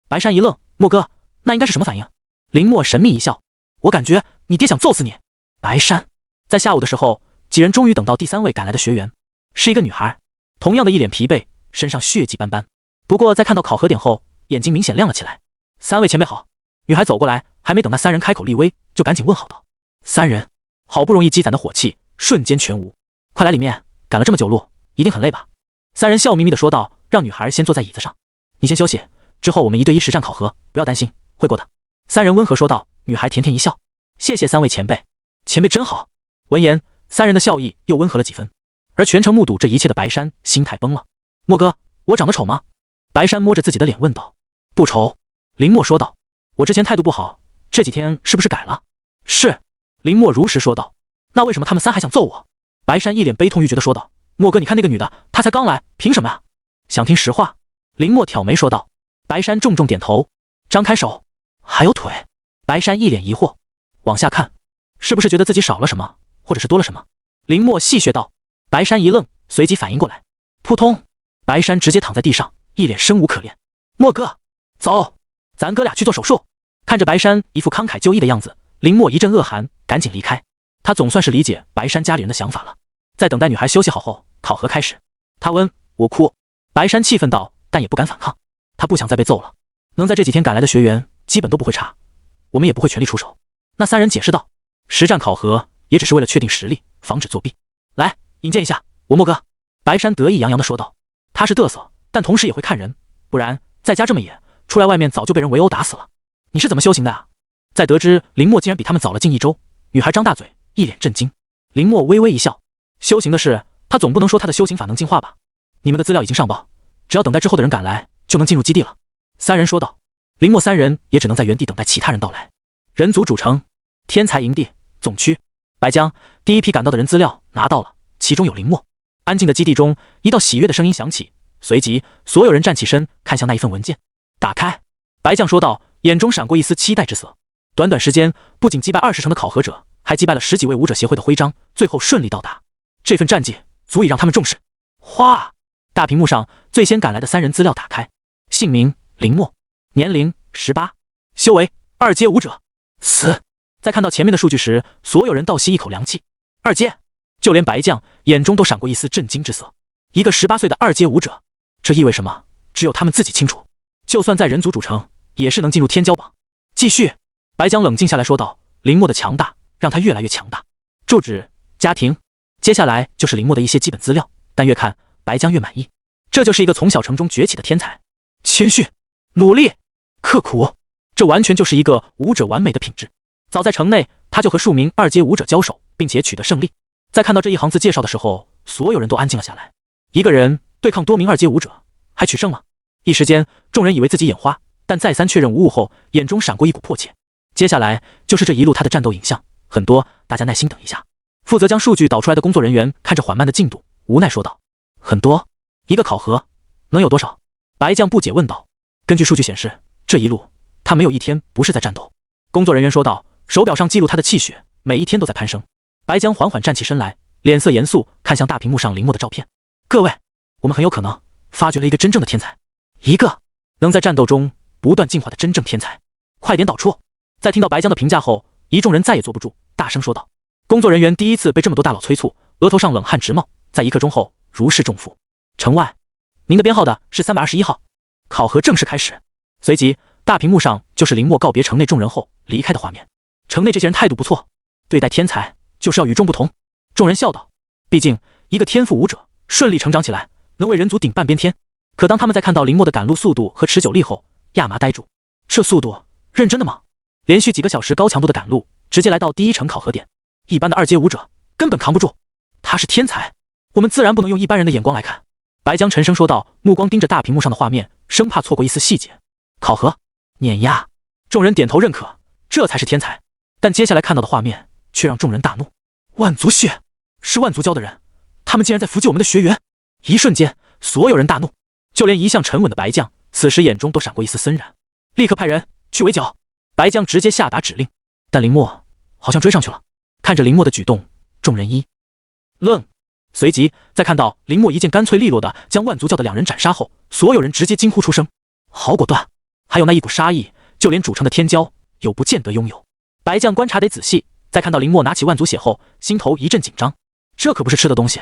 白山一愣，墨哥，那应该是什么反应？林墨神秘一笑，我感觉你爹想揍死你。白山在下午的时候，几人终于等到第3位赶来的学员，是一个女孩，同样的一脸疲惫，身上血迹斑斑。不过在看到考核点后，眼睛明显亮了起来。3位前辈好。女孩走过来，还没等那3人开口立威，就赶紧问好道。3人好不容易积攒的火气瞬间全无。快来里面，赶了这么久路，一定很累吧？3人笑眯眯地说道，让女孩先坐在椅子上。你先休息，之后我们1对1实战考核，不要担心，会过的。3人温和说道。女孩甜甜一笑，谢谢3位前辈，前辈真好。闻言，3人的笑意又温和了几分。而全程目睹这一切的白山心态崩了。莫哥，我长得丑吗？白山摸着自己的脸问道。不丑，林默说道。我之前态度不好，这几天是不是改了？是，林默如实说道。那为什么他们3还想揍我？白山一脸悲痛欲绝地说道。莫哥，你看那个女的，她才刚来，凭什么呀？想听实话？林默挑眉说道。白山重重点头，张开手，还有腿。白山一脸疑惑，往下看，是不是觉得自己少了什么，或者是多了什么？林默戏谑道。白山一愣，随即反应过来，扑通，白山直接躺在地上，一脸生无可恋。莫哥，走，咱哥俩去做手术。看着白山一副慷慨就义的样子，林默一阵恶寒，赶紧离开。他总算是理解白山家里人的想法了。在等待女孩休息好后，考核开始。他问我哭，白山气愤道，但也不敢反抗，他不想再被揍了。能在这几天赶来的学员基本都不会差，我们也不会全力出手。那3人解释道，实战考核也只是为了确定实力，防止作弊。来，引荐一下，我莫哥。白山得意洋洋地说道。他是嘚瑟，但同时也会看人，不然在家这么野，出来外面早就被人围殴打死了。你是怎么修行的啊？在得知林默竟然比他们早了近1周，女孩张大嘴，一脸震惊。林默微微一笑，修行的事，他总不能说他的修行法能进化吧？你们的资料已经上报，只要等待之后的人赶来，就能进入基地了。3人说道。林默3人也只能在原地等待其他人到来。人族主城，天才营地总区。白江，第一批赶到的人资料拿到了，其中有林默。安静的基地中，一道喜悦的声音响起，随即所有人站起身，看向那一份文件。打开，白将说道，眼中闪过一丝期待之色。短短时间，不仅击败20成的考核者，还击败了10几位武者协会的徽章，最后顺利到达。这份战绩足以让他们重视。哗！大屏幕上最先赶来的3人资料打开，姓名林默，年龄18，修为2阶武者。死！在看到前面的数据时，所有人倒吸一口凉气。2阶，就连白将眼中都闪过一丝震惊之色。一个18岁的2阶武者，这意味什么？只有他们自己清楚。就算在人族主城，也是能进入天骄榜。继续，白将冷静下来说道，林默的强大让他越来越强大。住址、家庭，接下来就是林默的一些基本资料，但越看白将越满意。这就是一个从小城中崛起的天才。谦虚、努力、刻苦，这完全就是一个武者完美的品质。早在城内，他就和数名2阶武者交手，并且取得胜利。在看到这一行字介绍的时候，所有人都安静了下来。一个人对抗多名2阶武者，还取胜吗？一时间，众人以为自己眼花，但再三确认无误后，眼中闪过一股迫切。接下来就是这一路他的战斗影像，很多，大家耐心等一下。负责将数据导出来的工作人员看着缓慢的进度，无奈说道：“很多，一个考核能有多少？”白将不解问道。根据数据显示，这一路他没有一天不是在战斗。工作人员说道，手表上记录他的气血，每一天都在攀升。白将缓缓站起身来，脸色严肃，看向大屏幕上林默的照片。各位，我们很有可能发掘了一个真正的天才，一个能在战斗中不断进化的真正天才。快点导出！在听到白将的评价后，一众人再也坐不住，大声说道。工作人员第一次被这么多大佬催促，额头上冷汗直冒，在一刻钟后如释重负。城外，您的编号的是321号。考核正式开始。随即，大屏幕上就是林默告别城内众人后离开的画面。城内这些人态度不错，对待天才就是要与众不同。众人笑道，毕竟一个天赋武者顺利成长起来，能为人族顶半边天。可当他们在看到林默的赶路速度和持久力后，亚麻呆住。这速度，认真的吗？连续几个小时高强度的赶路，直接来到第1城考核点，一般的2阶武者根本扛不住。他是天才，我们自然不能用一般人的眼光来看。白江沉声说道，目光盯着大屏幕上的画面，生怕错过一丝细节。考核，碾压。众人点头认可，这才是天才。但接下来看到的画面却让众人大怒。万族血，是万族教的人，他们竟然在伏击我们的学员。一瞬间，所有人大怒，就连一向沉稳的白将，此时眼中都闪过一丝森然。立刻派人去围剿！白将直接下达指令。但林默好像追上去了。看着林默的举动，众人一愣，随即在看到林默一剑干脆利落的将万族教的2人斩杀后，所有人直接惊呼出声。好果断，还有那一股杀意，就连主城的天骄有不见得拥有。白将观察得仔细，在看到林默拿起万族血后，心头一阵紧张。这可不是吃的东西。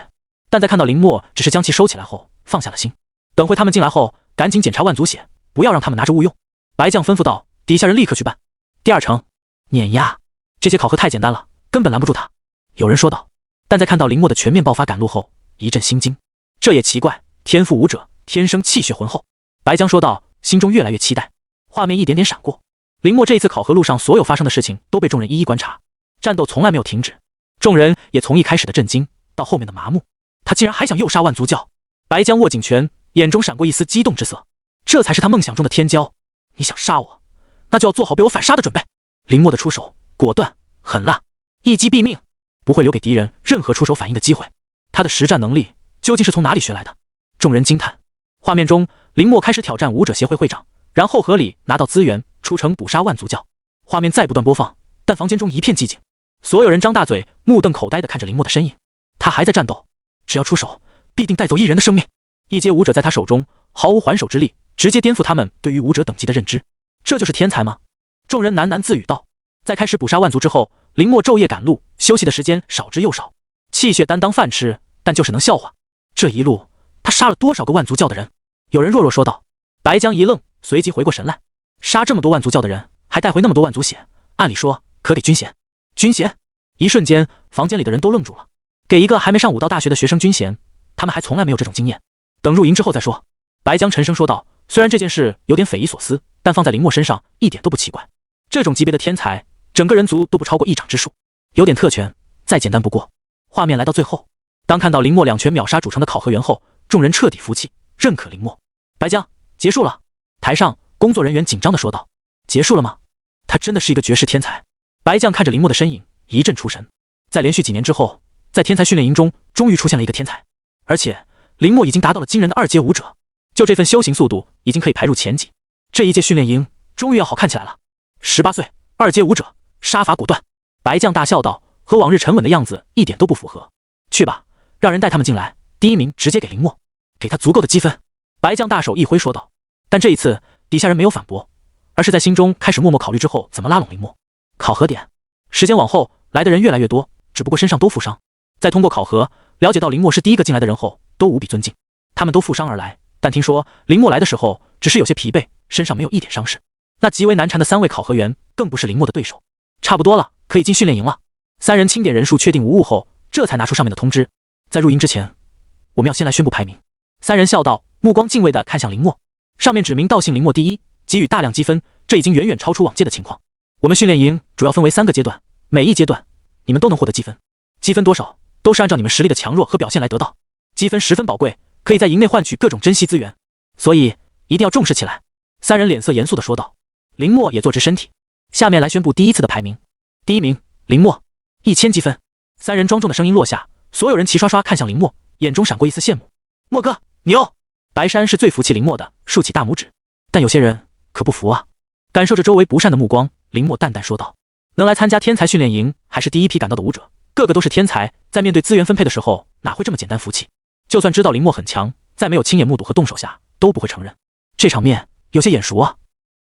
但在看到林默只是将其收起来后，放下了心。等会他们进来后，赶紧检查万族血，不要让他们拿着误用。白将吩咐道，底下人立刻去办。第二成，碾压。这些考核太简单了，根本拦不住他。有人说道。但在看到林默的全面爆发赶路后，一阵心惊。这也奇怪，天赋武者，天生气血浑厚。白将说道，心中越来越期待。画面一点点闪过，林默这一次考核路上所有发生的事情都被众人一一观察，战斗从来没有停止。众人也从一开始的震惊到后面的麻木，他竟然还想诱杀万族教。白将握紧拳，眼中闪过一丝激动之色，这才是他梦想中的天骄。你想杀我，那就要做好被我反杀的准备。林默的出手果断狠辣，一击毙命，不会留给敌人任何出手反应的机会。他的实战能力究竟是从哪里学来的？众人惊叹。画面中，林默开始挑战武者协会会长，然后合理拿到资源，出城捕杀万族教。画面再不断播放，但房间中一片寂静，所有人张大嘴，目瞪口呆地看着林默的身影。他还在战斗，只要出手，必定带走一人的生命。一阶武者在他手中毫无还手之力，直接颠覆他们对于武者等级的认知。这就是天才吗？众人喃喃自语道。在开始捕杀万族之后，林默昼夜赶路，休息的时间少之又少。气血丹当饭吃，但就是能笑话。这一路他杀了多少个万族教的人？有人弱弱说道。白江一愣，随即回过神来。杀这么多万族教的人，还带回那么多万族血，按理说可给军衔。军衔？一瞬间，房间里的人都愣住了。给一个还没上武道大学的学生军衔，他们还从来没有这种经验。等入营之后再说。白江沉声说道。虽然这件事有点匪夷所思，但放在林默身上一点都不奇怪。这种级别的天才，整个人族都不超过1掌之数，有点特权，再简单不过。画面来到最后，当看到林默2拳秒杀主城的考核员后，众人彻底服气，认可林默。白江，结束了。台上工作人员紧张地说道。结束了吗？他真的是一个绝世天才。白将看着林默的身影，一阵出神。在连续几年之后，在天才训练营中终于出现了一个天才，而且林默已经达到了惊人的2阶武者，就这份修行速度已经可以排入前几。这一届训练营终于要好看起来了。18岁2阶武者，杀伐果断。白将大笑道，和往日沉稳的样子一点都不符合。去吧，让人带他们进来，第1名直接给林默，给他足够的积分。白将大手一挥说道。但这一次底下人没有反驳，而是在心中开始默默考虑之后怎么拉拢林默。考核点，时间往后，来的人越来越多，只不过身上都负伤。在通过考核了解到林默是第一个进来的人后，都无比尊敬。他们都负伤而来，但听说林默来的时候只是有些疲惫，身上没有一点伤势。那极为难缠的3位考核员更不是林默的对手。差不多了，可以进训练营了。3人清点人数确定无误后，这才拿出上面的通知。在入营之前，我们要先来宣布排名。3人笑道，目光敬畏地看向林默。上面指名道姓林默第一，给予大量积分，这已经远远超出往届的情况。我们训练营主要分为3个阶段，每一阶段你们都能获得积分，积分多少都是按照你们实力的强弱和表现来得到。积分十分宝贵，可以在营内换取各种珍稀资源，所以一定要重视起来。3人脸色严肃地说道。林默也坐直身体。下面来宣布第一次的排名。第1名林默，1000积分。3人庄重的声音落下，所有人齐刷刷看向林默，眼中闪过一丝羡慕。默哥牛！白山是最服气林默的，竖起大拇指。但有些人可不服啊。感受着周围不善的目光，林默淡淡说道。能来参加天才训练营，还是第一批赶到的武者，个个都是天才，在面对资源分配的时候，哪会这么简单服气？就算知道林默很强，在没有亲眼目睹和动手下，都不会承认。这场面有些眼熟啊。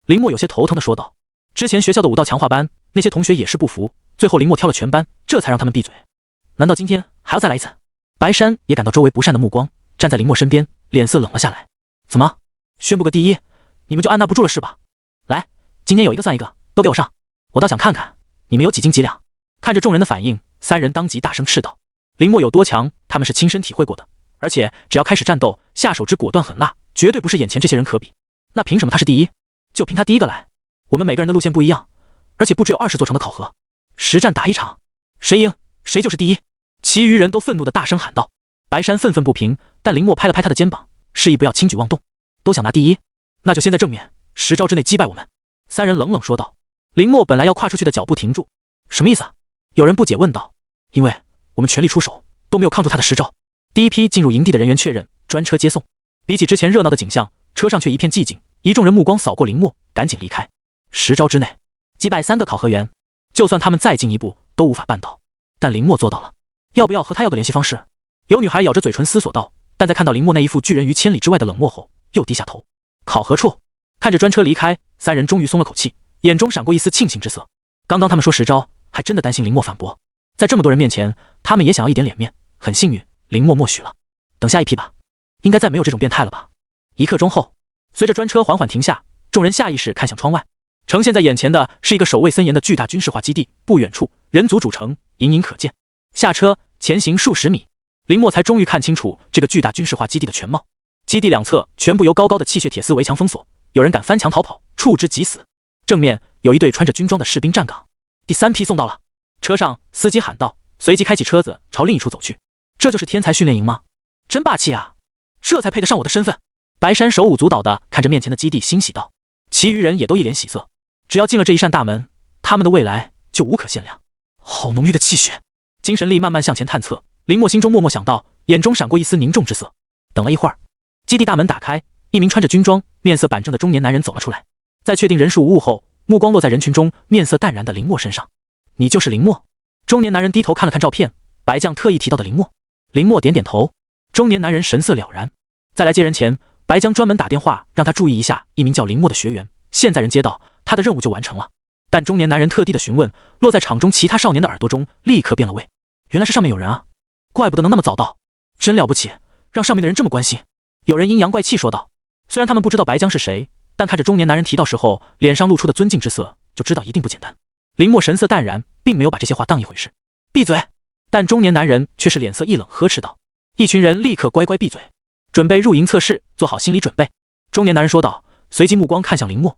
林默有些头疼地说道。之前学校的武道强化班，那些同学也是不服，最后林默挑了全班，这才让他们闭嘴。难道今天还要再来一次？白山也感到周围不善的目光，站在林默身边，脸色冷了下来。怎么，宣布个第一，你们就按捺不住了是吧？来，今天有一个算一个，都给我上！我倒想看看你们有几斤几两。看着众人的反应，3人当即大声斥道。林默有多强，他们是亲身体会过的，而且只要开始战斗，下手之果断狠辣，绝对不是眼前这些人可比。那凭什么他是第一？就凭他第一个来。我们每个人的路线不一样，而且不只有20座城的考核，实战打1场，谁赢谁就是第一。其余人都愤怒地大声喊道。白山愤愤不平，但林默拍了拍他的肩膀，示意不要轻举妄动。都想拿第一，那就先在正面10招之内击败我们。3人冷冷说道。林默本来要跨出去的脚步停住。什么意思啊？有人不解问道。因为我们全力出手，都没有抗住他的10招。第一批进入营地的人员确认，专车接送。比起之前热闹的景象，车上却一片寂静，一众人目光扫过林默，赶紧离开。10招之内击败3个考核员，就算他们再进一步都无法办到，但林默做到了。要不要和他要个联系方式？有女孩咬着嘴唇思索道，但在看到林默那一副拒人于千里之外的冷漠后，又低下头。考核处看着专车离开，3人终于松了口气，眼中闪过一丝庆幸之色。刚刚他们说10招，还真的担心林默反驳，在这么多人面前，他们也想要一点脸面，很幸运，林默默许了。等下一批吧，应该再没有这种变态了吧。1刻钟后，随着专车缓缓停下，众人下意识看向窗外，呈现在眼前的是一个守卫森严的巨大军事化基地，不远处人族组成，隐隐可见。下车，前行数十米，林默才终于看清楚这个巨大军事化基地的全貌。基地两侧全部由高高的气血铁丝围墙封锁，有人敢翻墙逃跑，处之即死。正面有一队穿着军装的士兵站岗。第3批送到了。车上，司机喊道，随即开启车子朝另一处走去。这就是天才训练营吗？真霸气啊！这才配得上我的身份。白山手舞足蹈地看着面前的基地，欣喜道。其余人也都一脸喜色。只要进了这一扇大门，他们的未来就无可限量。好浓郁的气血，精神力慢慢向前探测。林默心中默默想到，眼中闪过一丝凝重之色。等了一会儿，基地大门打开，一名穿着军装、面色板正的中年男人走了出来。在确定人数无误后，目光落在人群中面色淡然的林默身上。你就是林默？中年男人低头看了看照片，白将特意提到的林默。林默点点头。中年男人神色了然。在来接人前，白将专门打电话让他注意一下一名叫林默的学员，现在人接到，他的任务就完成了。但中年男人特地的询问，落在场中其他少年的耳朵中立刻变了味。原来是上面有人啊，怪不得能那么早到，真了不起，让上面的人这么关心。有人阴阳怪气说道。虽然他们不知道白将是谁，但看着中年男人提到时候脸上露出的尊敬之色，就知道一定不简单。林默神色淡然，并没有把这些话当一回事。闭嘴！但中年男人却是脸色一冷，呵斥道。一群人立刻乖乖闭嘴，准备入营测试，做好心理准备。中年男人说道，随即目光看向林默。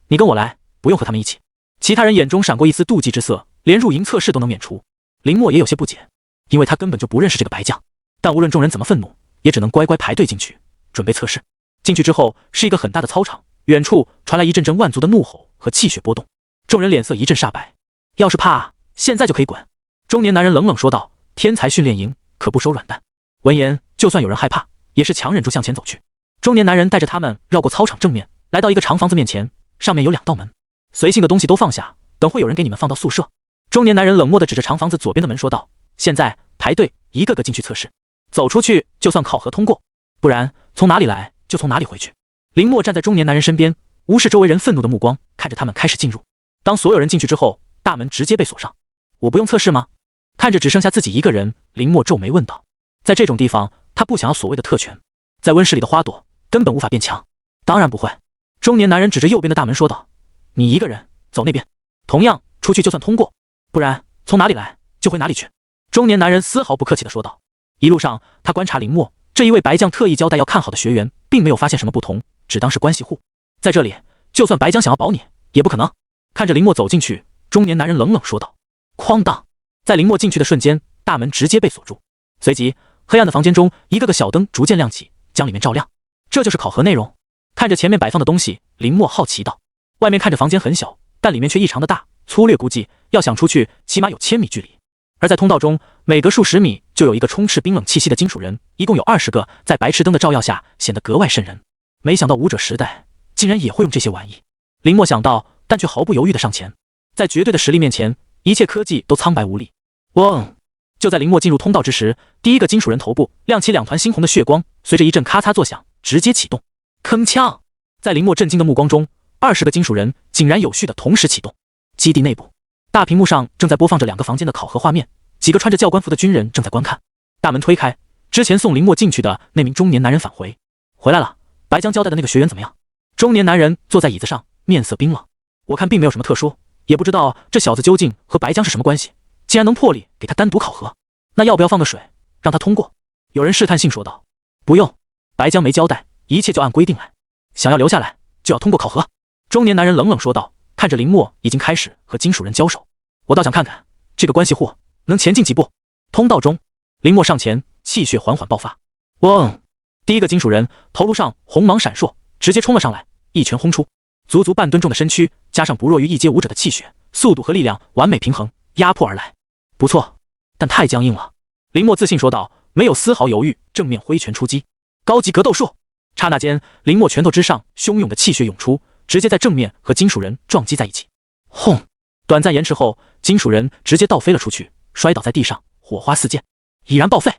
你跟我来，不用和他们一起。其他人眼中闪过一丝妒忌之色，连入营测试都能免除。林默也有些不解，因为他根本就不认识这个白将。但无论众人怎么愤怒，也只能乖乖排队进去，准备测试。进去之后是一个很大的操场，远处传来一阵阵万族的怒吼和气血波动。众人脸色一阵煞白。要是怕，现在就可以滚。中年男人冷冷说道，天才训练营可不收软蛋。闻言，就算有人害怕，也是强忍住向前走去。中年男人带着他们绕过操场正面，来到一个长房子面前，上面有2道门。随性的东西都放下，等会有人给你们放到宿舍。中年男人冷漠地指着长房子左边的门说道，现在排队，一个个进去测试，走出去就算考核通过，不然从哪里来就从哪里回去。林默站在中年男人身边，无视周围人愤怒的目光，看着他们开始进入。当所有人进去之后，大门直接被锁上。我不用测试吗？看着只剩下自己一个人，林默皱眉问道。在这种地方，他不想要所谓的特权，在温室里的花朵根本无法变强。当然不会。中年男人指着右边的大门说道，你一个人走那边，同样出去就算通过，不然从哪里来就回哪里去。中年男人丝毫不客气地说道。一路上他观察林默这一位白将特意交代要看好的学员，并没有发现什么不同，只当是关系户。在这里，就算白将想要保你，也不可能。看着林默走进去，中年男人冷冷说道。哐当！在林默进去的瞬间，大门直接被锁住。随即，黑暗的房间中，一个个小灯逐渐亮起，将里面照亮。这就是考核内容。看着前面摆放的东西，林默好奇道。外面看着房间很小，但里面却异常的大，粗略估计，要想出去，起码有1000米距离。而在通道中，每隔数十米就有一个充斥冰冷气息的金属人，一共有20个，在白炽灯的照耀下，显得格外瘆人。没想到武者时代竟然也会用这些玩意。林默想到，但却毫不犹豫地上前。在绝对的实力面前，一切科技都苍白无力。嗡！就在林默进入通道之时，第一个金属人头部亮起2团猩红的血光，随着一阵咔嚓作响，直接启动。铿锵！在林默震惊的目光中，20个金属人井然有序地同时启动。基地内部，大屏幕上正在播放着2个房间的考核画面，几个穿着教官服的军人正在观看。大门推开，之前送林默进去的那名中年男人返回。回来了，白将交代的那个学员怎么样？中年男人坐在椅子上，面色冰冷。我看并没有什么特殊，也不知道这小子究竟和白将是什么关系，既然能破例给他单独考核，那要不要放个水让他通过？有人试探性说道。不用，白将没交代，一切就按规定来。想要留下来，就要通过考核。中年男人冷冷说道，看着林默已经开始和金属人交手。我倒想看看这个关系户能前进几步。通道中，林默上前，气血缓缓爆发。嗡！第一个金属人头颅上红芒闪烁，直接冲了上来，一拳轰出。足足半吨重的身躯，加上不弱于一阶武者的气血，速度和力量完美平衡，压迫而来。不错，但太僵硬了。林默自信说道，没有丝毫犹豫，正面挥拳出击。高级格斗术！刹那间，林默拳头之上汹涌的气血涌出，直接在正面和金属人撞击在一起。轰！短暂延迟后，金属人直接倒飞了出去，摔倒在地上，火花四溅，已然报废。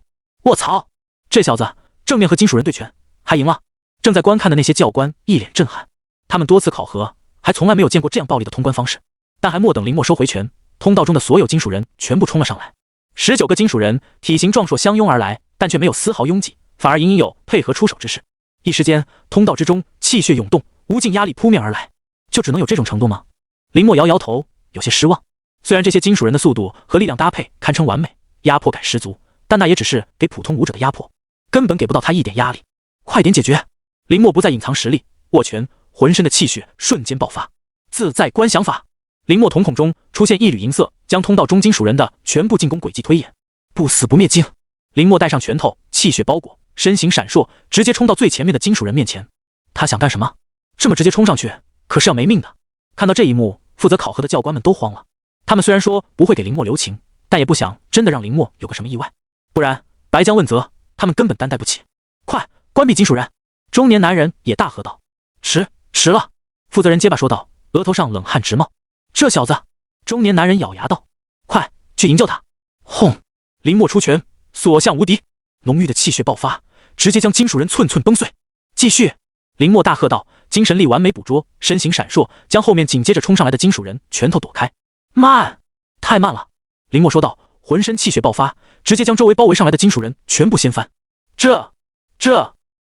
卧槽！这小子正面和金属人对拳还赢了。正在观看的那些教官一脸震撼。他们多次考核，还从来没有见过这样暴力的通关方式。但还没等林默收回拳，通道中的所有金属人全部冲了上来。19个金属人体型壮硕相拥而来，但却没有丝毫拥挤，反而隐隐有配合出手之势。一时间，通道之中气血涌动，无尽压力扑面而来。就只能有这种程度吗？林默摇摇头，有些失望。虽然这些金属人的速度和力量搭配堪称完美，压迫感十足，但那也只是给普通武者的压迫，根本给不到他一点压力。快点解决！林默不再隐藏实力，握拳，浑身的气血瞬间爆发。自在观想法，林默瞳孔中出现一缕银色，将通道中金属人的全部进攻轨迹推演。不死不灭境，林默带上拳头，气血包裹，身形闪烁，直接冲到最前面的金属人面前。他想干什么？这么直接冲上去，可是要没命的。看到这一幕，负责考核的教官们都慌了。他们虽然说不会给林默留情，但也不想真的让林默有个什么意外，不然白将问责，他们根本担待不起。快关闭金属人！中年男人也大喝道。迟了！负责人结巴说道，额头上冷汗直冒。这小子！中年男人咬牙道。快去营救他！轰！林默出拳，所向无敌，浓郁的气血爆发，直接将金属人寸寸崩碎。继续！林默大喝道，精神力完美捕捉，身形闪烁，将后面紧接着冲上来的金属人拳头躲开。慢！太慢了！林默说道，浑身气血爆发，直接将周围包围上来的金属人全部掀翻。这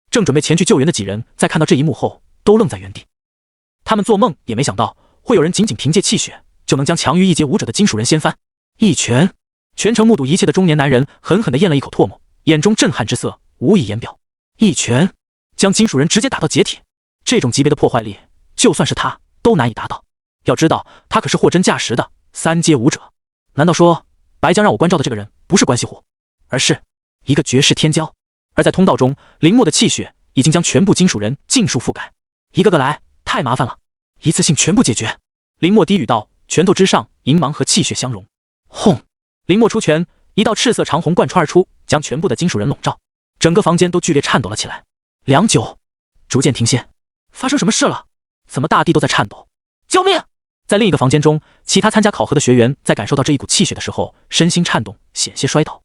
正准备前去救援的几人，在看到这一幕后，都愣在原地。他们做梦也没想到，会有人仅仅凭借气血就能将强于一阶武者的金属人掀翻。一拳！全程目睹一切的中年男人狠狠地咽了一口唾沫，眼中震撼之色无以言表。一拳将金属人直接打到解体，这种级别的破坏力，就算是他都难以达到。要知道，他可是货真价实的3阶武者。难道说白将让我关照的这个人不是关系户，而是一个绝世天骄？而在通道中，林默的气血已经将全部金属人尽数覆盖。一个个来，太麻烦了，一次性全部解决。林默低语道，拳头之上银芒和气血相融。轰！林默出拳，一道赤色长虹贯穿而出，将全部的金属人笼罩。整个房间都剧烈颤抖了起来。良久，逐渐停歇。发生什么事了？怎么大地都在颤抖？救命！在另一个房间中，其他参加考核的学员在感受到这一股气血的时候，身心颤动，险些摔倒。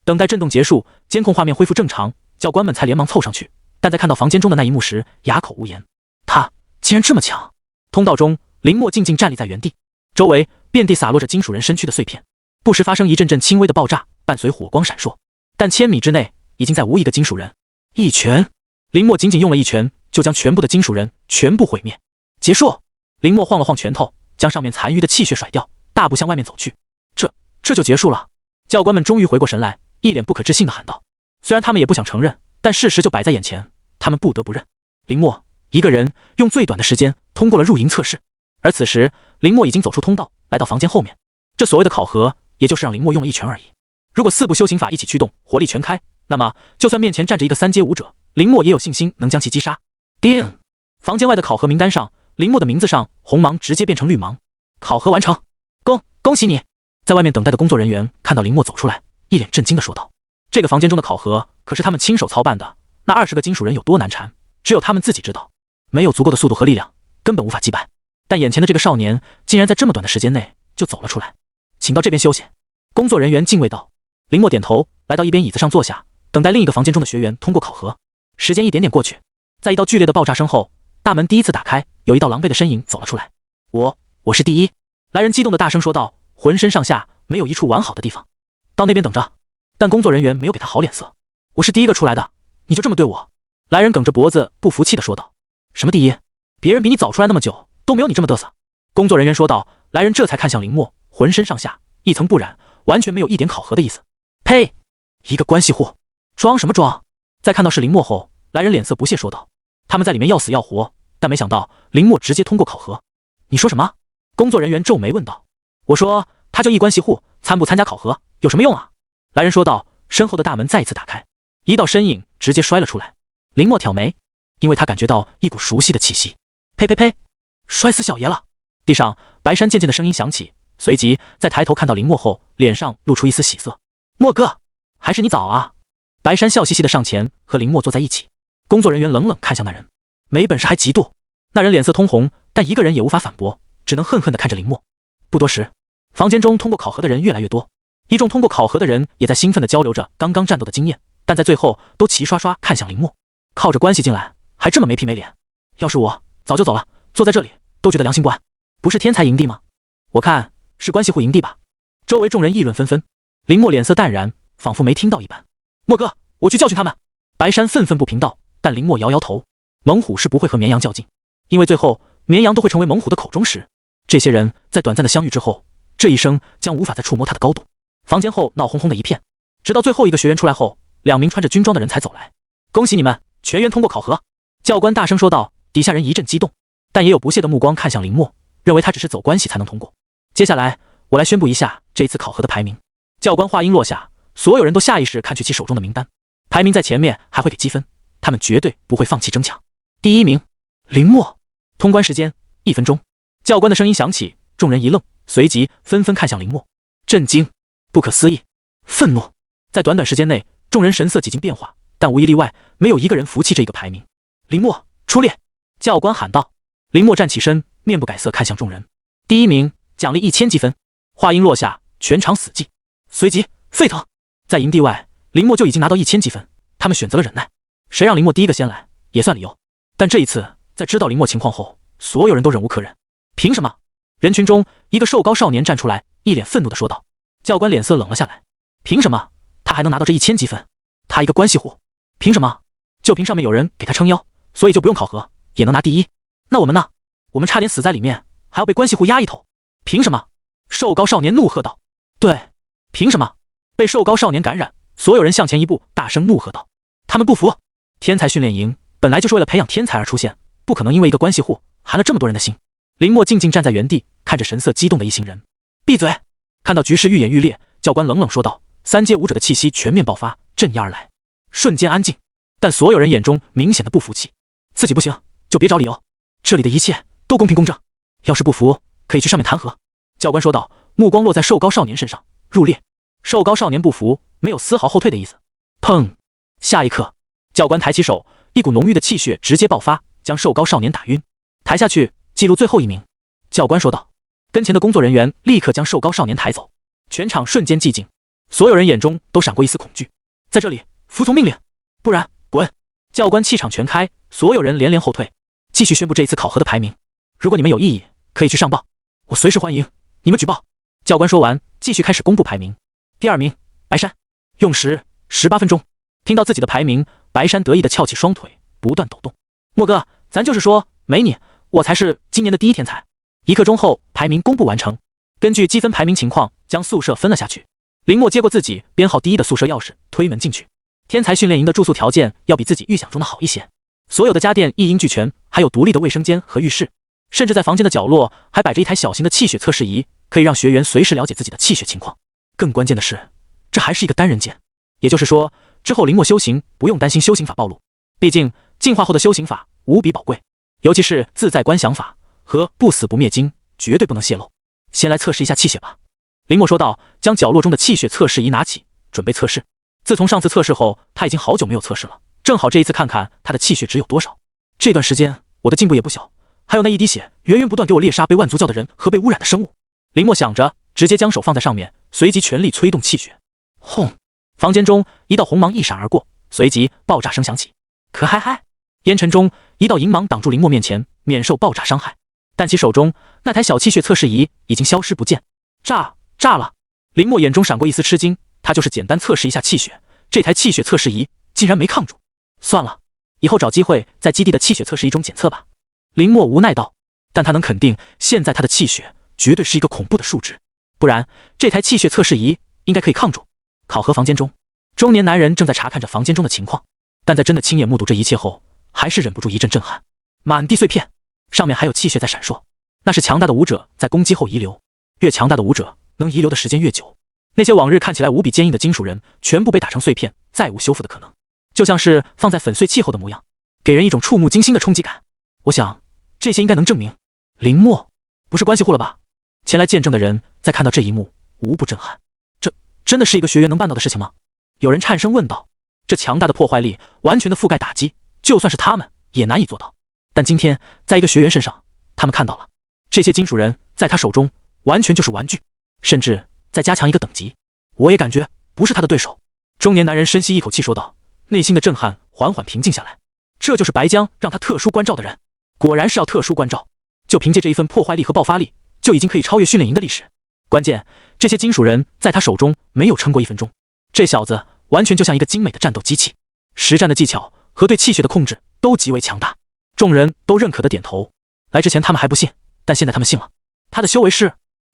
等待震动结束，监控画面恢复正常，教官们才连忙凑上去，但在看到房间中的那一幕时，哑口无言。他竟然这么强！通道中，林默静静站立在原地，周围遍地洒落着金属人身躯的碎片，不时发生一阵阵轻微的爆炸，伴随火光闪烁。但千米之内已经再无一个金属人。一拳，林默仅仅用了一拳，就将全部的金属人全部毁灭。结束！林默晃了晃拳头，将上面残余的气血甩掉，大步向外面走去。这就结束了？教官们终于回过神来，一脸不可置信地喊道。虽然他们也不想承认，但事实就摆在眼前，他们不得不认。林默一个人用最短的时间通过了入营测试，而此时林默已经走出通道，来到房间后面。这所谓的考核，也就是让林默用了一拳而已。如果4部修行法一起驱动，火力全开，那么就算面前站着一个3阶武者，林默也有信心能将其击杀。叮！房间外的考核名单上，林默的名字上红芒直接变成绿芒。考核完成，恭喜你！在外面等待的工作人员看到林默走出来，一脸震惊地说道：“这个房间中的考核可是他们亲手操办的，那20个金属人有多难缠，只有他们自己知道。没有足够的速度和力量，根本无法击败。但眼前的这个少年竟然在这么短的时间内就走了出来，请到这边休息。”工作人员敬畏道。林默点头，来到一边椅子上坐下，等待另一个房间中的学员通过考核。时间一点点过去，在一道剧烈的爆炸声后，大门第一次打开，有一道狼狈的身影走了出来。我是第一！来人激动的大声说道，浑身上下没有一处完好的地方。到那边等着。但工作人员没有给他好脸色。我是第一个出来的，你就这么对我？来人梗着脖子不服气的说道。什么第一？别人比你早出来那么久，都没有你这么嘚瑟。工作人员说道。来人这才看向林默，浑身上下一层不染，完全没有一点考核的意思。呸！一个关系户，装什么装？在看到是林默后，来人脸色不屑说道。他们在里面要死要活，但没想到林默直接通过考核。你说什么？工作人员皱眉问道。我说他就一关系户，参不参加考核有什么用啊？来人说道。身后的大门再一次打开，一道身影直接摔了出来。林默挑眉，因为他感觉到一股熟悉的气息。呸呸呸！摔死小爷了！地上白山渐渐的声音响起，随即在抬头看到林默后，脸上露出一丝喜色。默哥，还是你早啊！白山笑嘻嘻的上前和林默坐在一起。工作人员冷冷看向那人，没本事还嫉妒。那人脸色通红，但一个人也无法反驳，只能恨恨地看着林默。不多时，房间中通过考核的人越来越多，一众通过考核的人也在兴奋地交流着刚刚战斗的经验，但在最后都齐刷刷看向林默。靠着关系进来，还这么没皮没脸，要是我早就走了，坐在这里都觉得良心不安。不是天才营地吗？我看是关系户营地吧。周围众人议论纷纷。林默脸色淡然，仿佛没听到一般。默哥，我去教训他们。白山愤愤不平道，但林默摇摇头。猛虎是不会和绵羊较劲，因为最后绵羊都会成为猛虎的口中食。这些人在短暂的相遇之后，这一生将无法再触摸他的高度。房间后闹哄哄的一片，直到最后一个学员出来后，2名穿着军装的人才走来。恭喜你们，全员通过考核。教官大声说道，底下人一阵激动，但也有不屑的目光看向林默，认为他只是走关系才能通过。接下来我来宣布一下这次考核的排名。教官话音落下，所有人都下意识看去其手中的名单，排名在前面还会给积分，他们绝对不会放弃争抢。第1名，林默。通关时间1分钟。教官的声音响起，众人一愣，随即纷纷看向林默，震惊、不可思议、愤怒。在短短时间内，众人神色几经变化，但无一例外，没有一个人服气这个排名。林默出列！教官喊道。林默站起身，面不改色看向众人。第1名，奖励1000积分。话音落下，全场死寂，随即沸腾。在营地外，林默就已经拿到1000积分，他们选择了忍耐。谁让林默第一个先来，也算理由。但这一次，在知道林默情况后，所有人都忍无可忍。凭什么？人群中一个瘦高少年站出来，一脸愤怒地说道。教官脸色冷了下来。凭什么？他还能拿到这1000积分？他一个关系户，凭什么？就凭上面有人给他撑腰，所以就不用考核，也能拿第一。那我们呢？我们差点死在里面，还要被关系户压一头，凭什么？瘦高少年怒喝道。对，凭什么？被瘦高少年感染，所有人向前一步，大声怒喝道。他们不服。天才训练营本来就是为了培养天才而出现，不可能因为一个关系户寒了这么多人的心。林默静静站在原地，看着神色激动的一行人。闭嘴！看到局势愈演愈烈，教官冷冷说道。3阶武者的气息全面爆发，镇压而来。瞬间安静，但所有人眼中明显的不服气。自己不行就别找理由，这里的一切都公平公正，要是不服可以去上面谈和。教官说道，目光落在瘦高少年身上。入列！瘦高少年不服，没有丝毫后退的意思。砰！下一刻，教官抬起手，一股浓郁的气血直接爆发，将瘦高少年打晕。抬下去，记录最后1名。教官说道。跟前的工作人员立刻将瘦高少年抬走。全场瞬间寂静，所有人眼中都闪过一丝恐惧。在这里服从命令，不然滚！教官气场全开，所有人连连后退。继续宣布这一次考核的排名，如果你们有异议，可以去上报，我随时欢迎你们举报。教官说完，继续开始公布排名。第2名，白山，用时18分钟。听到自己的排名，白山得意地翘起双腿，不断抖动。莫哥，咱就是说没你，我才是今年的第一天才。1刻钟后，排名公布完成。根据积分排名情况，将宿舍分了下去。林默接过自己编号第1的宿舍钥匙，推门进去。天才训练营的住宿条件要比自己预想中的好一些，所有的家电一应俱全，还有独立的卫生间和浴室，甚至在房间的角落还摆着一台小型的气血测试仪，可以让学员随时了解自己的气血情况。更关键的是，这还是一个单人间，也就是说，之后林默修行不用担心修行法暴露，毕竟进化后的修行法无比宝贵，尤其是自在观想法和不死不灭经，绝对不能泄露。先来测试一下气血吧。林默说道，将角落中的气血测试仪拿起，准备测试。自从上次测试后，他已经好久没有测试了，正好这一次看看他的气血值有多少。这段时间我的进步也不小，还有那一滴血源源不断给我猎杀被万族教的人和被污染的生物。林默想着，直接将手放在上面，随即全力催动气血。轰！房间中一道红芒一闪而过，随即爆炸声响起。可嗨嗨！烟尘中一道银芒挡住林默面前，免受爆炸伤害。但其手中那台小气血测试仪已经消失不见。炸了！林默眼中闪过一丝吃惊，他就是简单测试一下气血，这台气血测试仪竟然没抗住。算了，以后找机会在基地的气血测试仪中检测吧。林默无奈道，但他能肯定，现在他的气血绝对是一个恐怖的数值，不然这台气血测试仪应该可以抗住。考核房间中，中年男人正在查看着房间中的情况，但在真的亲眼目睹这一切后，还是忍不住一阵震撼。满地碎片，上面还有气血在闪烁，那是强大的武者在攻击后遗留，越强大的武者能遗留的时间越久。那些往日看起来无比坚硬的金属人，全部被打成碎片，再无修复的可能，就像是放在粉碎器后的模样，给人一种触目惊心的冲击感。我想，这些应该能证明林默不是关系户了吧？前来见证的人在看到这一幕，无不震撼。这真的是一个学员能办到的事情吗？有人颤声问道。这强大的破坏力，完全的覆盖打击，就算是他们也难以做到。但今天，在一个学员身上，他们看到了，这些金属人在他手中完全就是玩具，甚至再加强一个等级，我也感觉不是他的对手。中年男人深吸一口气说道，内心的震撼缓缓平静下来。这就是白江让他特殊关照的人，果然是要特殊关照，就凭借这一份破坏力和爆发力，就已经可以超越训练营的历史。关键，这些金属人在他手中没有撑过1分钟。这小子完全就像一个精美的战斗机器，实战的技巧和对气血的控制都极为强大。众人都认可的点头。来之前他们还不信，但现在他们信了。他的修为是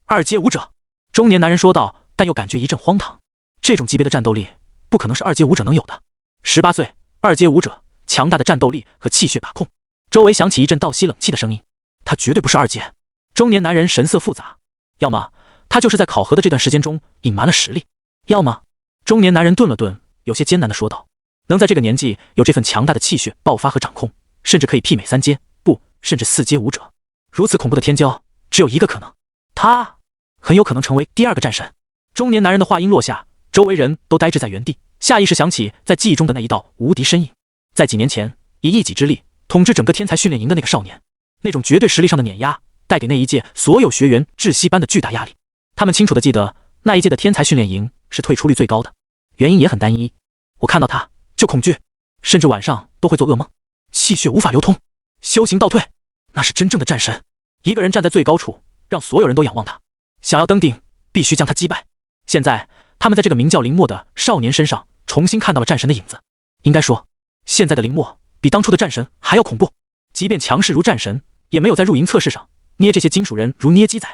2阶武者。中年男人说道，但又感觉一阵荒唐。这种级别的战斗力不可能是2阶武者能有的。18岁，2阶武者，强大的战斗力和气血把控。周围响起一阵倒吸冷气的声音。他绝对不是2阶。中年男人神色复杂，要么他就是在考核的这段时间中隐瞒了实力，要么……中年男人顿了顿，有些艰难地说道：“能在这个年纪有这份强大的气血爆发和掌控，甚至可以媲美3阶，不，甚至4阶武者，如此恐怖的天骄，只有一个可能，他很有可能成为第2个战神。”中年男人的话音落下，周围人都呆滞在原地，下意识想起在记忆中的那一道无敌身影，在几年前以一己之力统治整个天才训练营的那个少年，那种绝对实力上的碾压，带给那一届所有学员窒息般的巨大压力。他们清楚地记得，那一届的天才训练营是退出率最高的，原因也很单一，我看到他就恐惧，甚至晚上都会做噩梦，气血无法流通，修行倒退。那是真正的战神，一个人站在最高处，让所有人都仰望他，想要登顶必须将他击败。现在他们在这个名叫林墨的少年身上重新看到了战神的影子。应该说，现在的林墨比当初的战神还要恐怖，即便强势如战神，也没有在入营测试上捏这些金属人如捏鸡仔。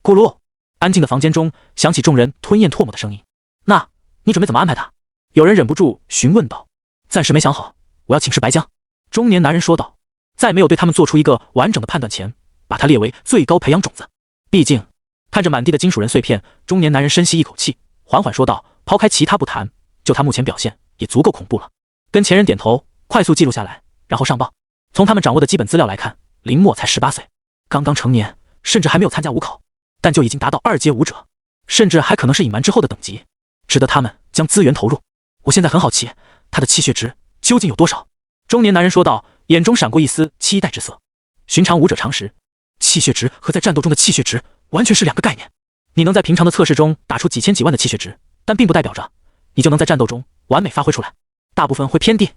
咕噜，安静的房间中响起众人吞咽唾沫的声音。那你准备怎么安排他？有人忍不住询问道。暂时没想好，我要请示白江。中年男人说道。在没有对他们做出一个完整的判断前，把他列为最高培养种子。毕竟看着满地的金属人碎片，中年男人深吸一口气，缓缓说道，抛开其他不谈，就他目前表现也足够恐怖了。跟前人点头，快速记录下来，然后上报。从他们掌握的基本资料来看，林墨才18岁，刚刚成年，甚至还没有参加武考，但就已经达到2阶武者，甚至还可能是隐瞒之后的等级，值得他们将资源投入。我现在很好奇，他的气血值究竟有多少？中年男人说道，眼中闪过一丝期待之色。寻常武者常识，气血值和在战斗中的气血值完全是2个概念。你能在平常的测试中打出几千几万的气血值，但并不代表着你就能在战斗中完美发挥出来，大部分会偏低，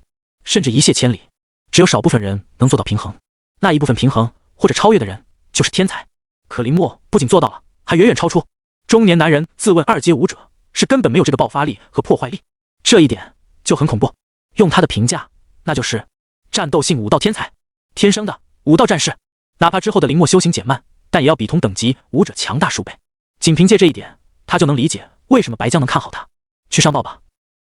甚至一泻千里。只有少部分人能做到平衡，那一部分平衡或者超越的人就是天才。可林墨不仅做到了，还远远超出。中年男人自问2阶武者是根本没有这个爆发力和破坏力，这一点就很恐怖。用他的评价，那就是战斗性武道天才，天生的武道战士。哪怕之后的林墨修行减慢，但也要比同等级武者强大数倍。仅凭借这一点，他就能理解为什么白江能看好他。去上报吧，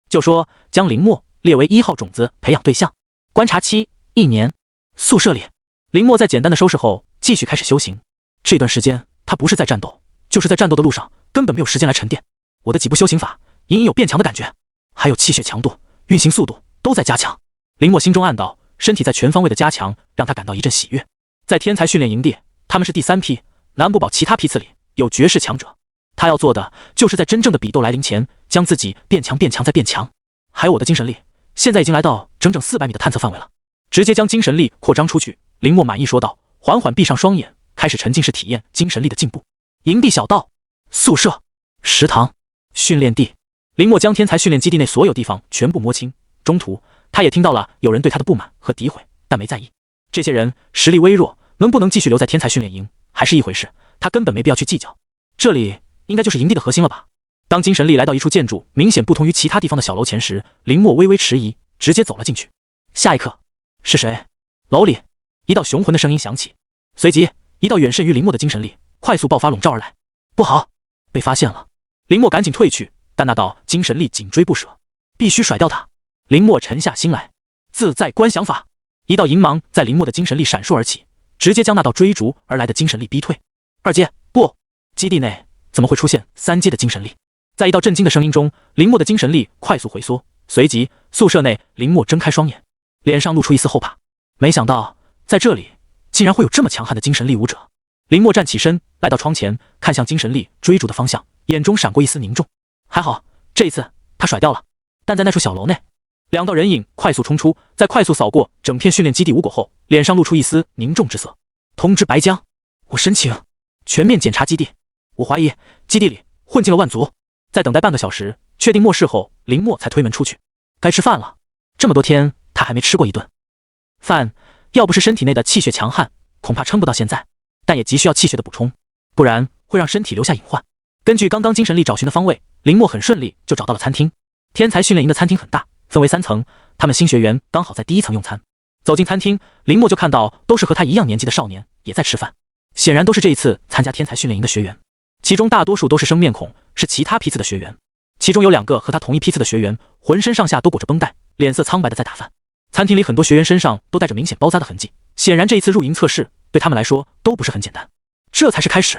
就说将林墨列为1号种子培养对象，观察期1年。宿舍里，林墨在简单的收拾后继续开始修行。这段时间他不是在战斗，就是在战斗的路上，根本没有时间来沉淀。我的几部修行法隐隐有变强的感觉，还有气血强度、运行速度都在加强。林墨心中暗道，身体在全方位的加强让他感到一阵喜悦。在天才训练营地，他们是第3批，难不保其他批次里有绝世强者。他要做的就是在真正的比斗来临前，将自己变强变强再变强。还有我的精神力，现在已经来到整整400米的探测范围了，直接将精神力扩张出去。林墨满意说道，缓缓闭上双眼，开始沉浸式体验精神力的进步。营地小道、宿舍、食堂、训练地，林墨将天才训练基地内所有地方全部摸清。中途他也听到了有人对他的不满和诋毁，但没在意。这些人实力微弱，能不能继续留在天才训练营还是一回事，他根本没必要去计较。这里应该就是营地的核心了吧。当精神力来到一处建筑明显不同于其他地方的小楼前时，林墨微微迟疑，直接走了进去。下一刻，是谁？楼里一道雄浑的声音响起，随即一道远甚于林墨的精神力快速爆发笼罩而来。不好，被发现了！林墨赶紧退去，但那道精神力紧追不舍，必须甩掉它。林墨沉下心来，自在观想法，一道银芒在林墨的精神力闪烁而起，直接将那道追逐而来的精神力逼退。2阶，不，基地内怎么会出现3阶的精神力？在一道震惊的声音中，林墨的精神力快速回缩，随即宿舍内林墨睁开双眼，脸上露出一丝后怕。没想到在这里竟然会有这么强悍的精神力武者。林墨站起身，来到窗前，看向精神力追逐的方向，眼中闪过一丝凝重。还好，这一次他甩掉了。但在那处小楼内，2道人影快速冲出，在快速扫过整片训练基地无果后，脸上露出一丝凝重之色。通知白江，我申请全面检查基地，我怀疑基地里混进了万族。在等待半个小时，确定末世后，林墨才推门出去。该吃饭了，这么多天他还没吃过一顿饭，要不是身体内的气血强悍，恐怕撑不到现在，但也急需要气血的补充，不然会让身体留下隐患。根据刚刚精神力找寻的方位，林默很顺利就找到了餐厅。天才训练营的餐厅很大，分为3层，他们新学员刚好在第1层用餐。走进餐厅，林默就看到都是和他一样年纪的少年也在吃饭，显然都是这一次参加天才训练营的学员，其中大多数都是生面孔，是其他批次的学员。其中有2个和他同一批次的学员，浑身上下都裹着绷带，脸色苍白的在打饭。餐厅里很多学员身上都带着明显包扎的痕迹，显然这一次入营测试对他们来说都不是很简单。这才是开始，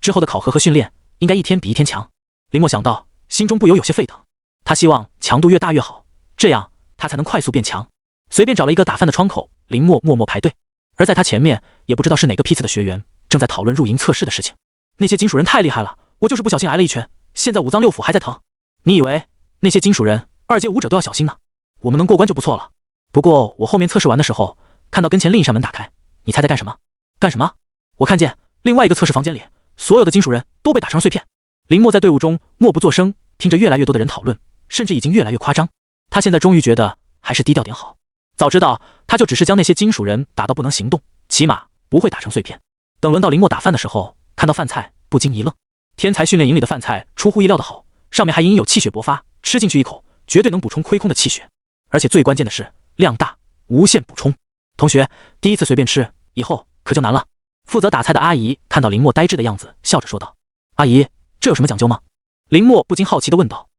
之后的考核和训练应该一天比一天强。林默想到，心中不由有些沸腾。他希望强度越大越好，这样他才能快速变强。随便找了一个打饭的窗口，林默默默排队。而在他前面，也不知道是哪个批次的学员正在讨论入营测试的事情。那些金属人太厉害了，我就是不小心挨了一拳，现在5脏6腑还在疼。你以为那些金属人2阶武者都要小心呢？我们能过关就不错了。不过我后面测试完的时候，看到跟前另一扇门打开，你猜在干什么？干什么？我看见另外一个测试房间里，所有的金属人都被打成碎片。林默在队伍中默不作声，听着越来越多的人讨论，甚至已经越来越夸张。他现在终于觉得还是低调点好。早知道他就只是将那些金属人打到不能行动，起码不会打成碎片。等轮到林默打饭的时候，看到饭菜不禁一愣。天才训练营里的饭菜出乎意料的好，上面还隐有气血勃发，吃进去一口绝对能补充亏空的气血，而且最关键的是量大，无限补充。同学第一次随便吃，以后可就难了。负责打菜的阿姨看到林默呆滞的样子，笑着说道：“阿姨，这有什么讲究吗？”林默不禁好奇地问道：“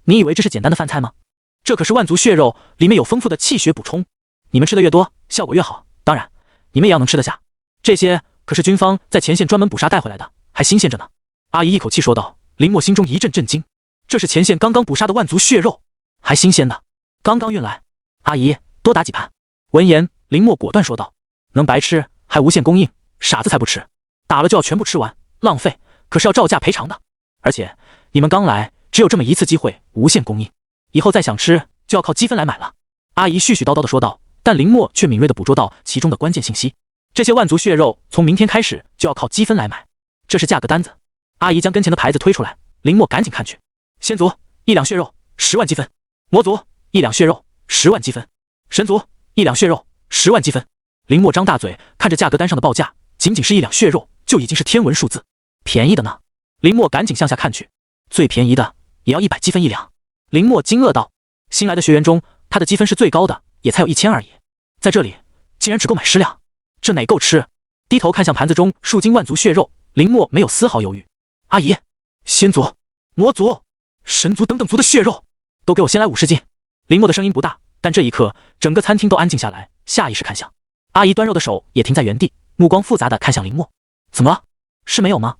你以为这是简单的饭菜吗？这可是万族血肉，里面有丰富的气血补充，你们吃的越多，效果越好。当然，你们也要能吃得下。这些可是军方在前线专门捕杀带回来的，还新鲜着呢。”阿姨一口气说道。林默心中一阵震惊，这是前线刚刚捕杀的万族血肉，还新鲜的，刚刚运来。阿姨，多打几盘。闻言，林默果断说道：“能白吃还无限供应，傻子才不吃，打了就要全部吃完，浪费可是要照价赔偿的。而且你们刚来，只有这么一次机会，无限供应，以后再想吃就要靠积分来买了。”阿姨絮絮叨叨地说道，但林默却敏锐地捕捉到其中的关键信息：这些万族血肉从明天开始就要靠积分来买，这是价格单子。阿姨将跟前的牌子推出来，林默赶紧看去：仙族1两血肉10万积分，魔族1两血肉10万积分，神族1两血肉10万积分。林默张大嘴看着价格单上的报价，仅仅是1两血肉就已经是天文数字，便宜的呢。林默赶紧向下看去，最便宜的也要100积分1两。林默惊愕道：新来的学员中，他的积分是最高的，也才有1000而已，在这里竟然只够买10两，这哪够吃？低头看向盘子中数斤万族血肉，林默没有丝毫犹豫：阿姨，仙族、魔族、神族等等族的血肉，都给我先来50斤。林默的声音不大，但这一刻整个餐厅都安静下来，下意识看向阿姨端肉的手也停在原地，目光复杂的看向林默。怎么了？是没有吗？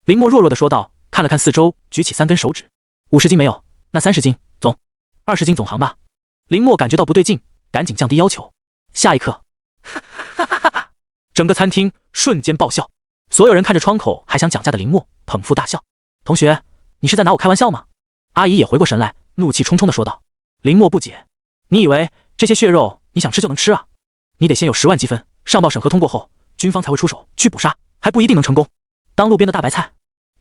林默弱弱的说道，看了看四周，举起3根手指：50斤没有，那30斤总，20斤总行吧。林默感觉到不对劲，赶紧降低要求。下一刻，哈哈哈哈！整个餐厅瞬间爆笑，所有人看着窗口还想讲价的林默，捧腹大笑。同学，你是在拿我开玩笑吗？阿姨也回过神来，怒气冲冲地说道。林默不解：你以为这些血肉你想吃就能吃啊？你得先有10万积分，上报审核通过后，军方才会出手去捕杀，还不一定能成功。当路边的大白菜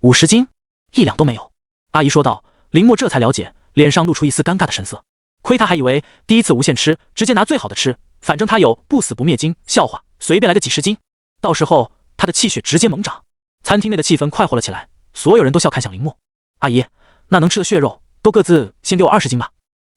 ，50斤1两都没有。阿姨说道。林默这才了解，脸上露出一丝尴尬的神色。亏他还以为第一次无限吃，直接拿最好的吃，反正他有不死不灭金，笑话，随便来个几10斤，到时候他的气血直接猛涨。餐厅内的气氛快活了起来，所有人都笑看向林默。阿姨，那能吃的血肉都各自先给我20斤吧。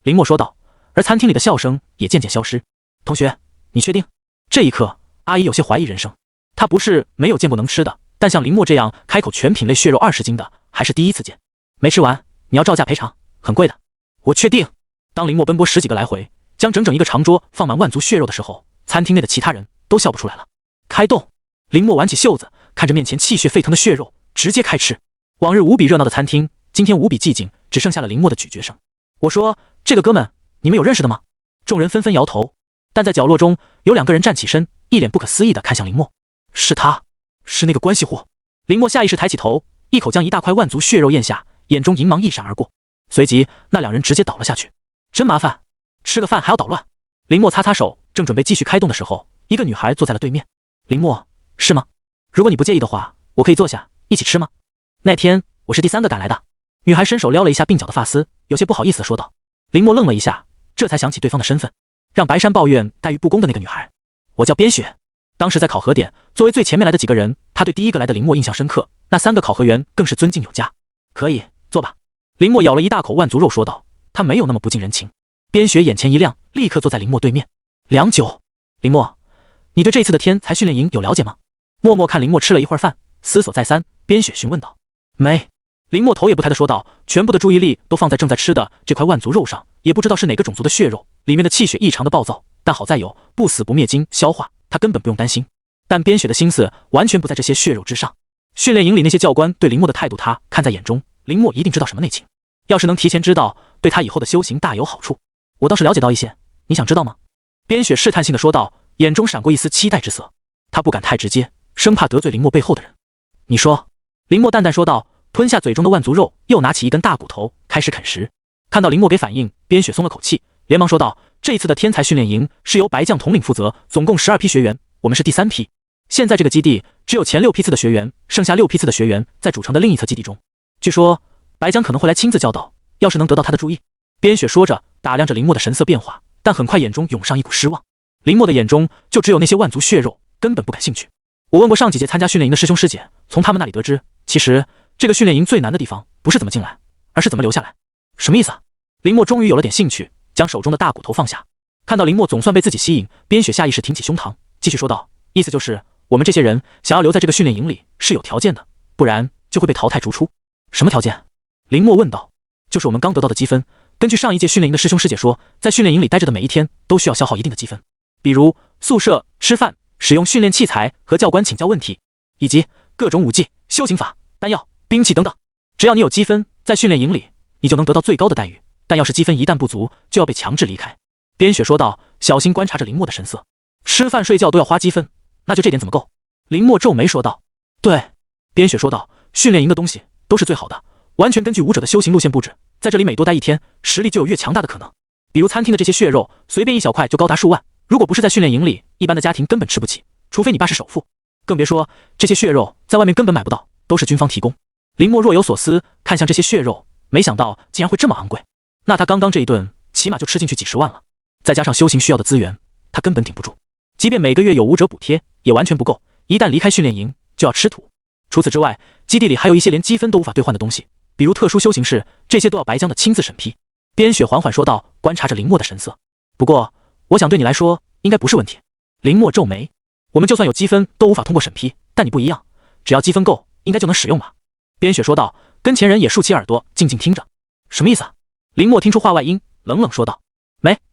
林默说道，而餐厅里的笑声也渐渐消失。同学，你确定？这一刻，阿姨有些怀疑人生。她不是没有见过能吃的，但像林默这样开口全品类血肉20斤的，还是第一次见。没吃完，你要照价赔偿，很贵的。我确定。当林默奔波10几个来回，将整整一个长桌放满万族血肉的时候，餐厅内的其他人都笑不出来了。开动！林默挽起袖子，看着面前气血沸腾的血肉，直接开吃。往日无比热闹的餐厅，今天无比寂静，只剩下了林默的咀嚼声。我说，这个哥们，你们有认识的吗？众人纷纷摇头，但在角落中有2个人站起身，一脸不可思议地看向林默。是他，是那个关系户。林默下意识抬起头，一口将一大块万族血肉咽下，眼中银芒一闪而过，随即那2人直接倒了下去。真麻烦，吃个饭还要捣乱。林默擦擦手，正准备继续开动的时候，一个女孩坐在了对面。林默，是吗？如果你不介意的话，我可以坐下一起吃吗？那天我是第3个赶来的。女孩伸手撩了一下鬓角的发丝，有些不好意思地说道。林默愣了一下，这才想起对方的身份，让白山抱怨待遇不公的那个女孩。我叫边雪。当时在考核点，作为最前面来的几个人，他对第一个来的林默印象深刻，那3个考核员更是尊敬有加。可以，坐吧。林默咬了一大口万族肉，说道：“他没有那么不近人情。”边雪眼前一亮，立刻坐在林默对面。良久，林默，你对这次的天才训练营有了解吗？默默看林默吃了一会儿饭，思索再三，边雪询问道。没。林默头也不抬地说道，全部的注意力都放在正在吃的这块万族肉上，也不知道是哪个种族的血肉，里面的气血异常的暴躁，但好在有不死不灭经消化，他根本不用担心。但边雪的心思完全不在这些血肉之上。训练营里那些教官对林默的态度，他看在眼中，林默一定知道什么内情。要是能提前知道，对他以后的修行大有好处。我倒是了解到一些，你想知道吗？边雪试探性的说道，眼中闪过一丝期待之色。他不敢太直接，生怕得罪林默背后的人。你说。林默淡淡说道，吞下嘴中的万族肉，又拿起一根大骨头开始啃食。看到林默给反应，边雪松了口气，连忙说道，这一次的天才训练营是由白将统领负责，总共12批学员，我们是第3批。现在这个基地只有前6批次的学员，剩下6批次的学员在主城的另一侧基地中。据说白将可能会来亲自教导，要是能得到他的注意。边雪说着，打量着林默的神色变化，但很快眼中涌上一股失望。林默的眼中就只有那些万族血肉，根本不感兴趣。我问过上几届参加训练营的师兄师姐，从他们那里得知，其实这个训练营最难的地方不是怎么进来，而是怎么留下来。什么意思啊？林默终于有了点兴趣，将手中的大骨头放下。看到林默总算被自己吸引，边雪下意识挺起胸膛，继续说道，意思就是我们这些人想要留在这个训练营里是有条件的，不然就会被淘汰逐出。什么条件？林默问道。就是我们刚得到的积分，根据上一届训练营的师兄师姐说，在训练营里待着的每一天都需要消耗一定的积分，比如宿舍、吃饭、使用训练器材和教官请教问题，以及各种武技、修行法、丹药、兵器等等。只要你有积分，在训练营里你就能得到最高的待遇，但要是积分一旦不足，就要被强制离开。边雪说道，小心观察着林默的神色。吃饭睡觉都要花积分，那就这点怎么够？林默皱眉说道。对，边雪说道，训练营的东西都是最好的，完全根据武者的修行路线布置，在这里每多待一天，实力就有越强大的可能。比如餐厅的这些血肉，随便一小块就高达数万，如果不是在训练营里，一般的家庭根本吃不起，除非你爸是首富，更别说这些血肉在外面根本买不到，都是军方提供。林默若有所思，看向这些血肉，没想到竟然会这么昂贵，那他刚刚这一顿起码就吃进去几十万了，再加上修行需要的资源，他根本顶不住。即便每个月有武者补贴，也完全不够，一旦离开训练营就要吃土。除此之外，基地里还有一些连积分都无法兑换的东西，比如特殊修行室，这些都要白江的亲自审批。边雪缓缓说道，观察着林默的神色。不过我想对你来说应该不是问题。林默皱眉，我们就算有积分都无法通过审批，但你不一样，只要积分够应该就能使用吧。边雪说道，跟前人也竖起耳朵静静听着。什么意思啊？林默听出话外音，冷冷说道，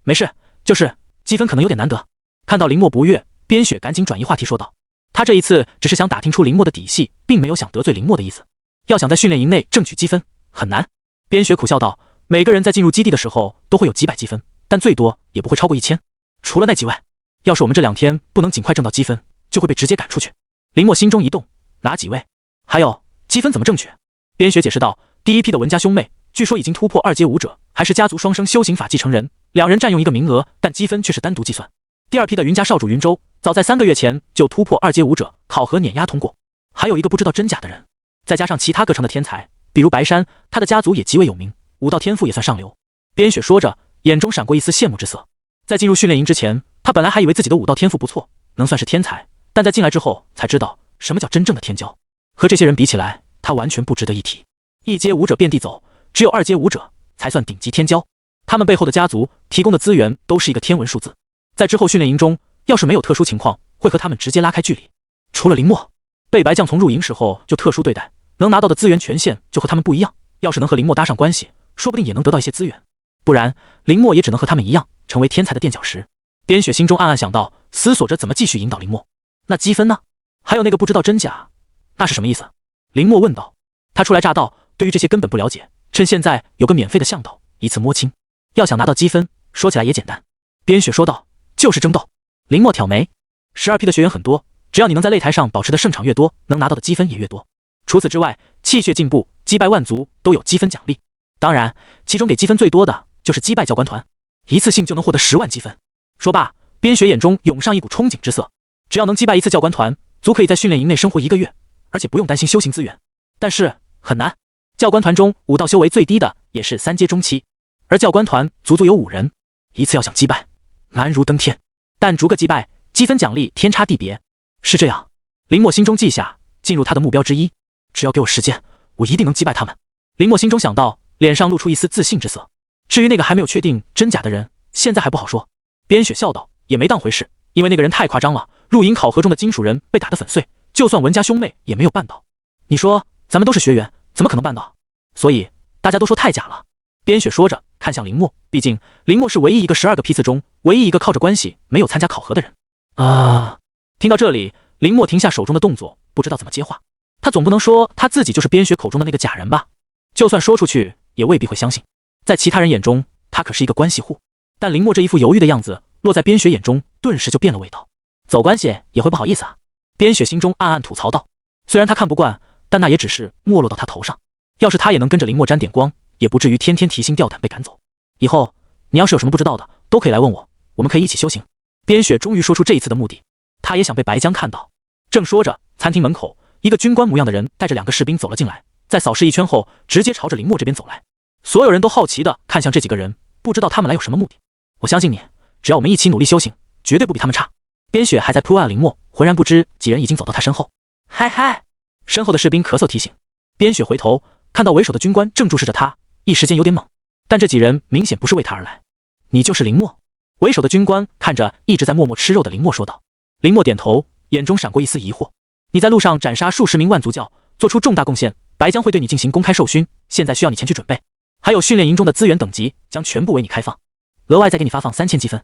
没事，就是积分可能有点难得。看到林默不悦，边雪赶紧转移话题说道，他这一次只是想打听出林默的底细，并没有想得罪林默的意思。要想在训练营内挣取积分很难。边雪苦笑道，每个人在进入基地的时候都会有几百积分，但最多也不会超过1000，除了那几位，要是我们这2天不能尽快挣到积分，就会被直接赶出去。林默心中一动，哪几位？还有积分怎么挣取？边雪解释道，第一批的文家兄妹据说已经突破2阶武者，还是家族双生修行法继承人，2人占用一个名额，但积分却是单独计算。第二批的云家少主云舟，早在3个月前就突破2阶武者，考核碾压通过。还有一个不知道真假的人，再加上其他各城的天才，比如白山，他的家族也极为有名，武道天赋也算上流。边雪说着，眼中闪过一丝羡慕之色。在进入训练营之前，他本来还以为自己的武道天赋不错，能算是天才，但在进来之后才知道什么叫真正的天骄。和这些人比起来，他完全不值得一提。1阶武者遍地走，只有2阶武者才算顶级天骄。他们背后的家族提供的资源都是一个天文数字，在之后训练营中，要是没有特殊情况，会和他们直接拉开距离。除了林默，被白将从入营时候就特殊对待，能拿到的资源权限就和他们不一样。要是能和林默搭上关系，说不定也能得到一些资源，不然林默也只能和他们一样，成为天才的垫脚石。边雪心中暗暗想到，思索着怎么继续引导林默。那积分呢？还有那个不知道真假，那是什么意思？林默问道。他初来乍到，对于这些根本不了解，趁现在有个免费的向导，一次摸清。要想拿到积分，说起来也简单。边雪说道，就是争斗。林默挑眉，12批的学员很多，只要你能在擂台上保持的胜场越多，能拿到的积分也越多。除此之外，气血进步、击败万族都有积分奖励。当然，其中给积分最多的就是击败教官团，一次性就能获得10万积分。说罢，边雪眼中涌上一股憧憬之色。只要能击败一次教官团，足可以在训练营内生活1个月，而且不用担心修行资源。但是很难，教官团中武道修为最低的也是3阶中期，而教官团足有5人，一次要想击败，难如登天。但逐个击败，积分奖励天差地别。是这样，林默心中记下，进入他的目标之一。只要给我时间，我一定能击败他们。林默心中想到，脸上露出一丝自信之色。至于那个还没有确定真假的人，现在还不好说。边雪笑道，也没当回事，因为那个人太夸张了，入营考核中的金属人被打得粉碎，就算文家兄妹也没有办到。你说咱们都是学员，怎么可能办到？所以大家都说太假了。边雪说着看向林默，毕竟林默是唯一一个12个批次中唯一一个靠着关系没有参加考核的人啊。听到这里，林默停下手中的动作，不知道怎么接话。他总不能说他自己就是边雪口中的那个假人吧？就算说出去，也未必会相信。在其他人眼中，他可是一个关系户。但林默这一副犹豫的样子，落在边雪眼中，顿时就变了味道。走关系也会不好意思啊。边雪心中暗暗吐槽道。虽然他看不惯，但那也只是没落到他头上。要是他也能跟着林默沾点光，也不至于天天提心吊胆被赶走。以后你要是有什么不知道的，都可以来问我，我们可以一起修行。边雪终于说出这一次的目的，他也想被白江看到。正说着，餐厅门口一个军官模样的人带着2个士兵走了进来，在扫视一圈后，直接朝着林默这边走来。所有人都好奇地看向这几个人，不知道他们来有什么目的。我相信你，只要我们一起努力修行，绝对不比他们差。边雪还在扑林默，浑然不知几人已经走到他身后。嗨嗨！身后的士兵咳嗽提醒。边雪回头看到为首的军官正注视着他，一时间有点懵。但这几人明显不是为他而来。你就是林默？为首的军官看着一直在默默吃肉的林默说道。林默点头，眼中闪过一丝疑惑。你在路上斩杀数十名万族教，做出重大贡献，白江会对你进行公开授勋，现在需要你前去准备。还有训练营中的资源等级将全部为你开放，额外再给你发放3000积分。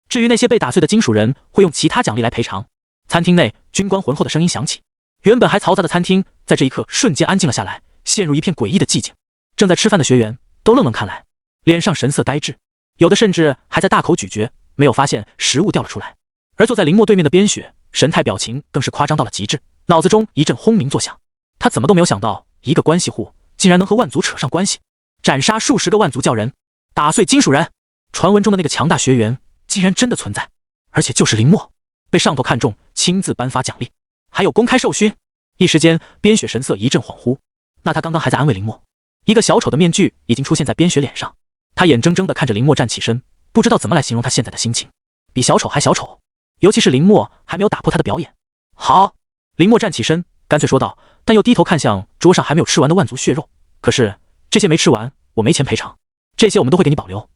至于那些被打碎的金属人，会用其他奖励来赔偿。餐厅内，军官浑厚的声音响起。原本还嘈杂的餐厅，在这一刻瞬间安静了下来，陷入一片诡异的寂静。正在吃饭的学员都愣愣看来，脸上神色呆滞，有的甚至还在大口咀嚼，没有发现食物掉了出来。而坐在林默对面的边雪，神态表情更是夸张到了极致，脑子中一阵轰鸣作响。他怎么都没有想到，一个关系户竟然能和万族扯上关系，斩杀数十个万族教人，打碎金属人。传闻中的那个强大学员竟然真的存在，而且就是林默，被上头看中，亲自颁发奖励，还有公开授勋。一时间，边雪神色一阵恍惚。那他刚刚还在安慰林默，一个小丑的面具已经出现在边雪脸上。他眼睁睁地看着林默站起身，不知道怎么来形容他现在的心情，比小丑还小丑。尤其是林默还没有打破他的表演。好，林默站起身，干脆说道，但又低头看向桌上还没有吃完的万族血肉。可是这些没吃完，我没钱赔偿，这些我们都会给你保留，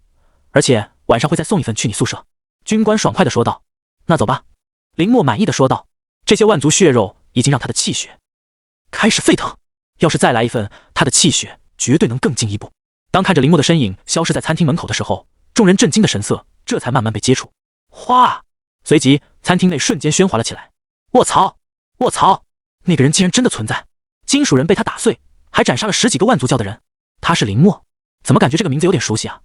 而且晚上会再送一份去你宿舍。军官爽快地说道。那走吧。林默满意地说道。这些万族血肉已经让他的气血开始沸腾，要是再来一份，他的气血绝对能更进一步。当看着林默的身影消失在餐厅门口的时候，众人震惊的神色这才慢慢被接触。哗！随即餐厅内瞬间喧哗了起来。卧槽！卧槽！那个人竟然真的存在！金属人被他打碎，还斩杀了10几个万族教的人。他是林默，怎么感觉这个名字有点熟悉啊？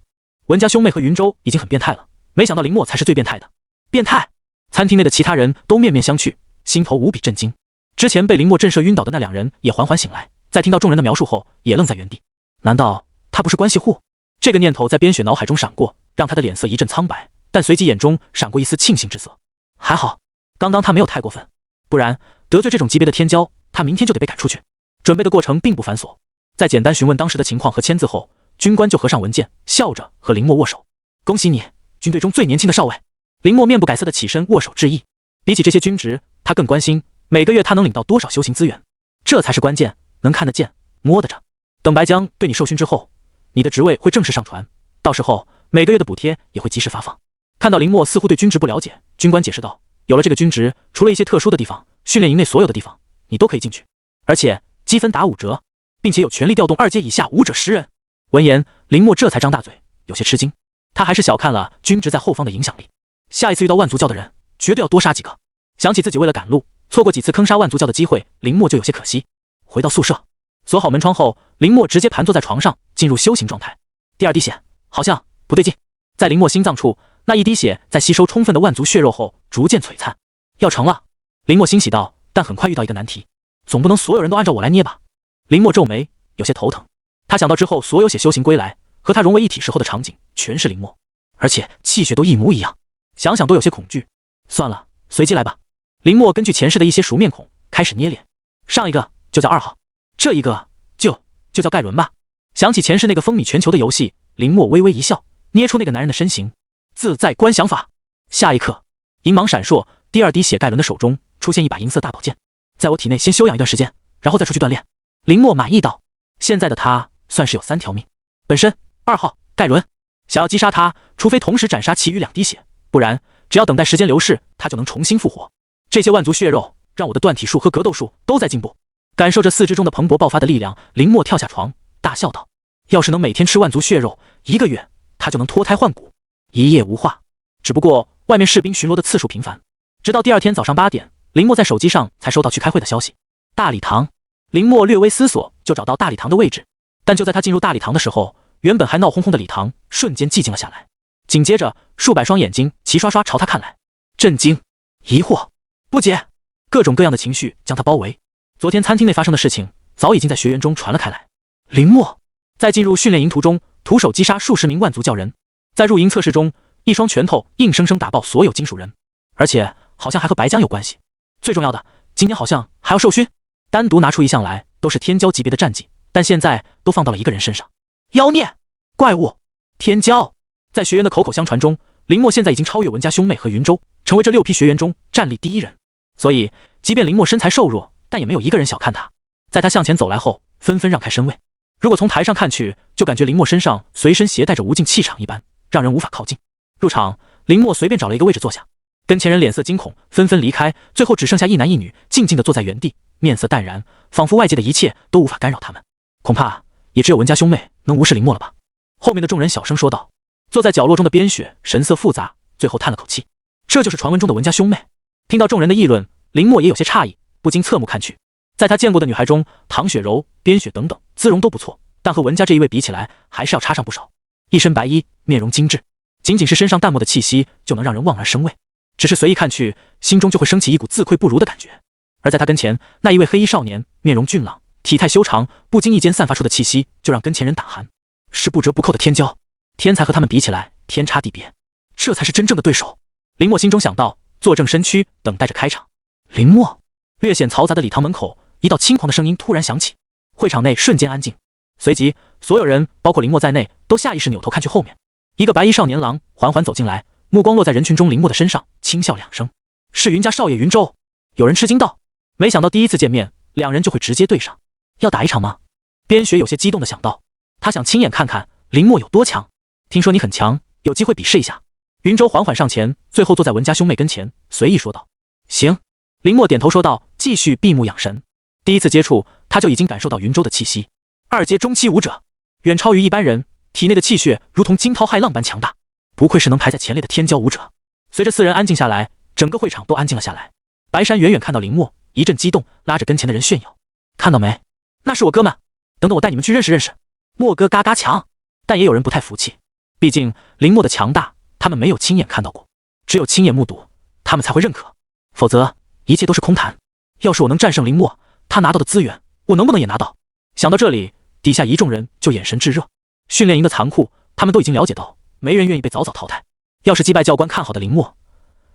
文家兄妹和云州已经很变态了，没想到林默才是最变态的。变态！餐厅内的其他人都面面相觑，心头无比震惊。之前被林默震慑晕倒的那2人也缓缓醒来，在听到众人的描述后，也愣在原地。难道他不是关系户？这个念头在边雪脑海中闪过，让他的脸色一阵苍白，但随即眼中闪过一丝庆幸之色。还好，刚刚他没有太过分，不然得罪这种级别的天骄，他明天就得被赶出去。准备的过程并不繁琐，在简单询问当时的情况和签字后，军官就合上文件，笑着和林默握手。恭喜你，军队中最年轻的少尉。林默面不改色的起身握手致意。比起这些军职，他更关心每个月他能领到多少修行资源，这才是关键，能看得见摸得着。等白江对你授勋之后，你的职位会正式上传，到时候每个月的补贴也会及时发放。看到林默似乎对军职不了解，军官解释道，有了这个军职，除了一些特殊的地方，训练营内所有的地方你都可以进去，而且积分打5折，并且有权利调动2阶以下武者10人。闻言，林默这才张大嘴，有些吃惊，他还是小看了军职在后方的影响力。下一次遇到万族教的人，绝对要多杀几个。想起自己为了赶路，错过几次坑杀万族教的机会，林默就有些可惜。回到宿舍，锁好门窗后，林默直接盘坐在床上，进入修行状态。第2滴血，好像不对劲。在林默心脏处，那1滴血在吸收充分的万族血肉后，逐渐璀璨。要成了，林默欣喜道，但很快遇到一个难题，总不能所有人都按照我来捏吧？林默皱眉，有些头疼。他想到之后所有血修行归来，和他融为一体时候的场景，全是林默，而且气血都一模一样，想想都有些恐惧。算了，随机来吧。林默根据前世的一些熟面孔开始捏脸，上一个就叫2号，这一个就叫盖伦吧。想起前世那个风靡全球的游戏，林默微微一笑，捏出那个男人的身形，自在观想法。下一刻，银芒闪烁，第2滴血盖伦的手中出现一把银色大宝剑，在我体内先休养一段时间，然后再出去锻炼。林默满意道。现在的他算是有3条命。本身2号盖伦想要击杀他，除非同时斩杀其余2滴血，不然只要等待时间流逝，他就能重新复活。这些万族血肉让我的断体术和格斗术都在进步。感受着四肢中的蓬勃爆发的力量，林默跳下床，大笑道：“要是能每天吃万族血肉，1个月他就能脱胎换骨。”一夜无话，只不过外面士兵巡逻的次数频繁，直到第2天早上8点，林默在手机上才收到去开会的消息。大礼堂，林默略微思索就找到大礼堂的位置，但就在他进入大礼堂的时候，原本还闹哄哄的礼堂瞬间寂静了下来。紧接着，数百双眼睛齐刷刷朝他看来，震惊、疑惑、不解，各种各样的情绪将他包围。昨天餐厅内发生的事情早已经在学员中传了开来。林默在进入训练营途中，徒手击杀数十名万族教人，在入营测试中，一双拳头硬生生打爆所有金属人，而且好像还和白江有关系。最重要的，今天好像还要受勋。单独拿出一项来都是天骄级别的战绩，但现在都放到了一个人身上。妖孽、怪物、天骄。在学员的口口相传中，林默现在已经超越文家兄妹和云舟，成为这6批学员中战力第1人。所以即便林默身材瘦弱，但也没有一个人小看他。在他向前走来后，纷纷让开身位。如果从台上看去，就感觉林默身上随身携带着无尽气场一般，让人无法靠近。入场，林默随便找了一个位置坐下，跟前人脸色惊恐，纷纷离开，最后只剩下一男一女静静地坐在原地，面色淡然，仿佛外界的一切都无法干扰他们。恐怕也只有文家兄妹能无视林默了吧。后面的众人小声说道。坐在角落中的边雪神色复杂，最后叹了口气，这就是传闻中的文家兄妹。听到众人的议论，林默也有些诧异，不禁侧目看去。在他见过的女孩中，唐雪柔、边雪等等姿容都不错，但和文家这一位比起来，还是要差上不少。一身白衣，面容精致，仅仅是身上淡漠的气息就能让人望而生畏，只是随意看去，心中就会升起一股自愧不如的感觉。而在他跟前那一位黑衣少年，面容俊朗，体态修长，不经意间散发出的气息就让跟前人胆寒，是不折不扣的天骄。天才和他们比起来天差地别，这才是真正的对手。林默心中想到，坐正身躯等待着开场。林默略显嘈杂的礼堂门口，一道轻狂的声音突然响起，会场内瞬间安静，随即所有人包括林默在内都下意识扭头看去后面。一个白衣少年郎缓缓走进来，目光落在人群中林默的身上，轻笑2声：“是云家少爷云舟。”有人吃惊道：“没想到第一次见面2人就会直接对上，要打一场吗？”边雪有些激动地想到，他想亲眼看看林默有多强。听说你很强，有机会比试一下。云舟缓缓上前，最后坐在文家兄妹跟前，随意说道：“行。”林默点头说道，继续闭目养神。第一次接触，他就已经感受到云舟的气息，2阶中期武者，远超于一般人，体内的气血如同惊涛骇浪般强大，不愧是能排在前列的天骄武者。随着4人安静下来，整个会场都安静了下来。白山远远看到林默，一阵激动，拉着跟前的人炫耀：“看到没？那是我哥们，等等我带你们去认识认识。”默哥嘎嘎强，但也有人不太服气。毕竟林默的强大，他们没有亲眼看到过，只有亲眼目睹，他们才会认可，否则一切都是空谈。要是我能战胜林默，他拿到的资源，我能不能也拿到？想到这里，底下一众人就眼神炙热。训练营的残酷，他们都已经了解到，没人愿意被早早淘汰。要是击败教官看好的林默，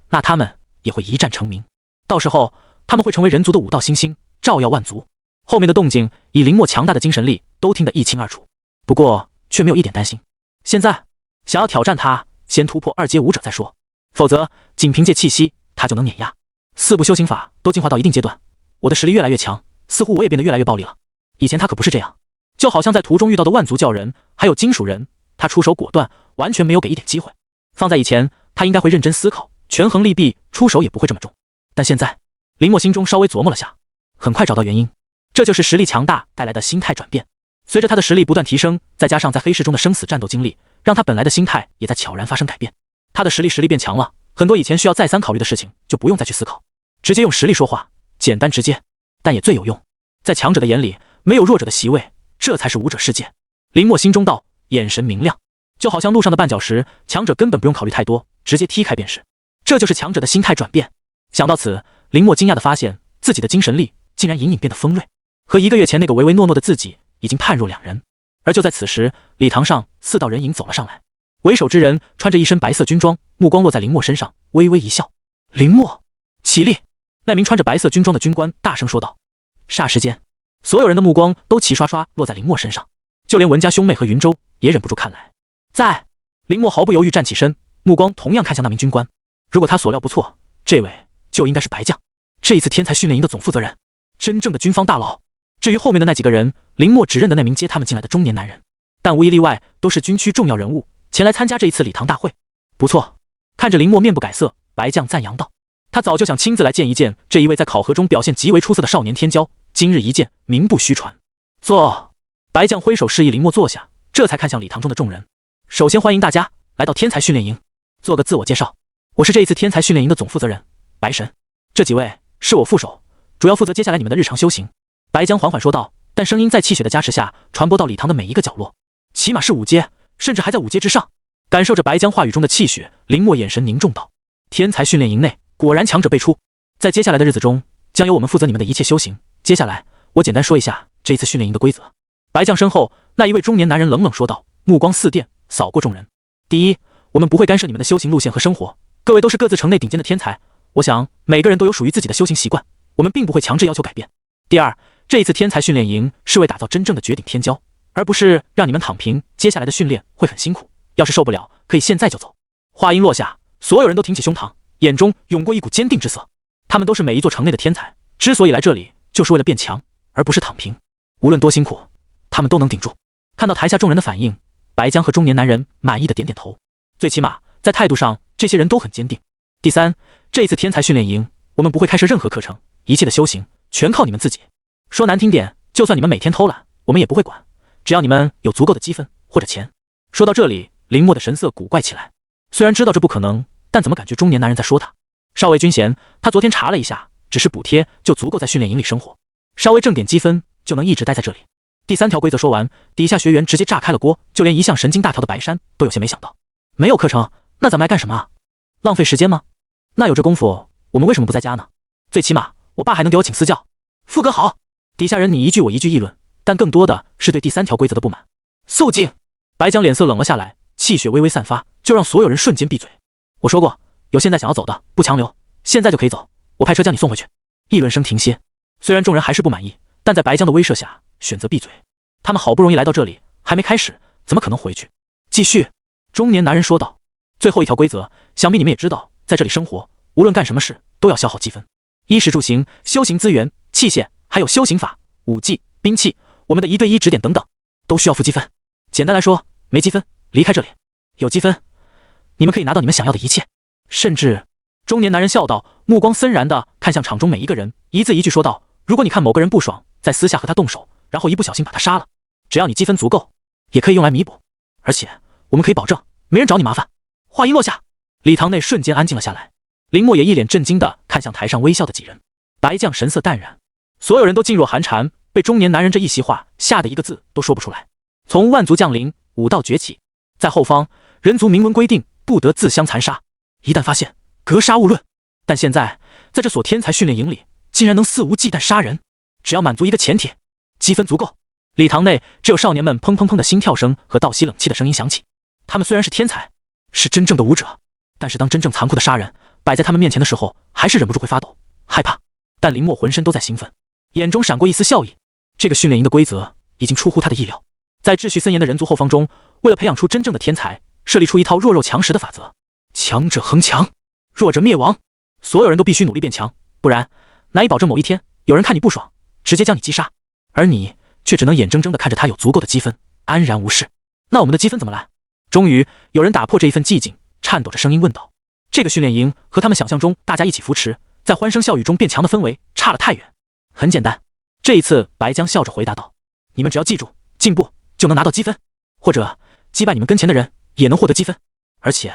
那他们也会一战成名，到时候他们会成为人族的5道新星，照耀万族。后面的动静，以林默强大的精神力都听得一清二楚，不过却没有一点担心。现在想要挑战他，先突破2阶武者再说，否则仅凭借气息，他就能碾压。4部修行法都进化到一定阶段，我的实力越来越强，似乎我也变得越来越暴力了。以前他可不是这样，就好像在途中遇到的万族教人，还有金属人，他出手果断，完全没有给一点机会。放在以前，他应该会认真思考，权衡利弊，出手也不会这么重。但现在，林默心中稍微琢磨了下，很快找到原因，这就是实力强大带来的心态转变。随着他的实力不断提升，再加上在黑市中的生死战斗经历，让他本来的心态也在悄然发生改变。他的实力变强了，很多以前需要再三考虑的事情就不用再去思考，直接用实力说话，简单直接，但也最有用。在强者的眼里，没有弱者的席位，这才是武者世界。林默心中道，眼神明亮，就好像路上的绊脚石，强者根本不用考虑太多，直接踢开便是。这就是强者的心态转变。想到此，林默惊讶地发现自己的精神力竟然隐隐变得锋锐，和1个月前那个唯唯诺诺的自己已经判若两人。而就在此时，礼堂上4道人影走了上来，为首之人穿着一身白色军装，目光落在林默身上，微微一笑：“林默，起立！”那名穿着白色军装的军官大声说道。霎时间，所有人的目光都齐刷刷落在林默身上，就连文家兄妹和云舟也忍不住看来。在林默毫不犹豫站起身，目光同样看向那名军官。如果他所料不错，这位就应该是白将，这一次天才训练营的总负责人，真正的军方大佬。至于后面的那几个人，林默只认得那名接他们进来的中年男人，但无一例外都是军区重要人物，前来参加这一次礼堂大会。不错，看着林默面不改色，白将赞扬道：“他早就想亲自来见一见这一位在考核中表现极为出色的少年天骄，今日一见，名不虚传。”坐。白将挥手示意林默坐下，这才看向礼堂中的众人。首先欢迎大家来到天才训练营，做个自我介绍。我是这一次天才训练营的总负责人白神，这几位是我副手，主要负责接下来你们的日常修行。白将缓缓说道，但声音在气血的加持下传播到礼堂的每一个角落，起码是5阶，甚至还在5阶之上。感受着白将话语中的气血，林默眼神凝重道：“天才训练营内果然强者辈出，在接下来的日子中，将由我们负责你们的一切修行。接下来，我简单说一下这一次训练营的规则。”白将身后那一位中年男人冷冷说道，目光似电，扫过众人。第一，我们不会干涉你们的修行路线和生活，各位都是各自城内顶尖的天才，我想每个人都有属于自己的修行习惯，我们并不会强制要求改变。第二，这一次天才训练营是为打造真正的绝顶天骄，而不是让你们躺平，接下来的训练会很辛苦，要是受不了，可以现在就走。话音落下，所有人都挺起胸膛，眼中涌过一股坚定之色。他们都是每一座城内的天才，之所以来这里，就是为了变强，而不是躺平。无论多辛苦，他们都能顶住。看到台下众人的反应，白将和中年男人满意的点点头。最起码在态度上，这些人都很坚定。第三，这一次天才训练营，我们不会开设任何课程，一切的修行全靠你们自己。说难听点，就算你们每天偷懒，我们也不会管，只要你们有足够的积分或者钱。说到这里，林默的神色古怪起来。虽然知道这不可能，但怎么感觉中年男人在说他？少尉军衔，他昨天查了一下，只是补贴就足够在训练营里生活，稍微挣点积分就能一直待在这里。第3条规则说完，底下学员直接炸开了锅，就连一向神经大条的白山都有些没想到。没有课程，那咱们来干什么啊？浪费时间吗？那有这功夫，我们为什么不在家呢？最起码我爸还能给我请私教。副歌好。底下人你一句我一句议论，但更多的是对第3条规则的不满。肃静！白将脸色冷了下来，气血微微散发，就让所有人瞬间闭嘴。我说过，有现在想要走的不强留，现在就可以走，我派车将你送回去。议论声停歇，虽然众人还是不满意，但在白将的威慑下选择闭嘴。他们好不容易来到这里，还没开始，怎么可能回去？继续。中年男人说道，最后一条规则，想必你们也知道，在这里生活，无论干什么事都要消耗积分，衣食住行、修行资源、器械，还有修行法、武技、兵器，我们的1对1指点等等，都需要付积分。简单来说，没积分离开这里，有积分你们可以拿到你们想要的一切，甚至……中年男人笑道，目光森然地看向场中每一个人，一字一句说道，如果你看某个人不爽，在私下和他动手，然后一不小心把他杀了，只要你积分足够，也可以用来弥补，而且我们可以保证没人找你麻烦。话音落下，礼堂内瞬间安静了下来。林默也一脸震惊地看向台上微笑的几人。白将神色淡然，所有人都噤若寒蝉，被中年男人这一席话吓得一个字都说不出来。从万族降临，武道崛起，在后方人族明文规定不得自相残杀，一旦发现格杀勿论。但现在在这所天才训练营里，竟然能肆无忌惮杀人，只要满足一个前提，积分足够。礼堂内只有少年们砰砰砰的心跳声和倒吸冷气的声音响起。他们虽然是天才，是真正的武者，但是当真正残酷的杀人摆在他们面前的时候，还是忍不住会发抖害怕。但林默浑身都在兴奋，眼中闪过一丝笑意。这个训练营的规则已经出乎他的意料，在秩序森严的人族后方中，为了培养出真正的天才，设立出一套弱肉强食的法则，强者恒强，弱者灭亡。所有人都必须努力变强，不然难以保证某一天有人看你不爽，直接将你击杀，而你却只能眼睁睁地看着他有足够的积分，安然无事。那我们的积分怎么来？终于有人打破这一份寂静，颤抖着声音问道。这个训练营和他们想象中大家一起扶持，在欢声笑语中变强的氛围差了太远。很简单，这一次白将笑着回答道，你们只要记住，进步就能拿到积分，或者击败你们跟前的人也能获得积分，而且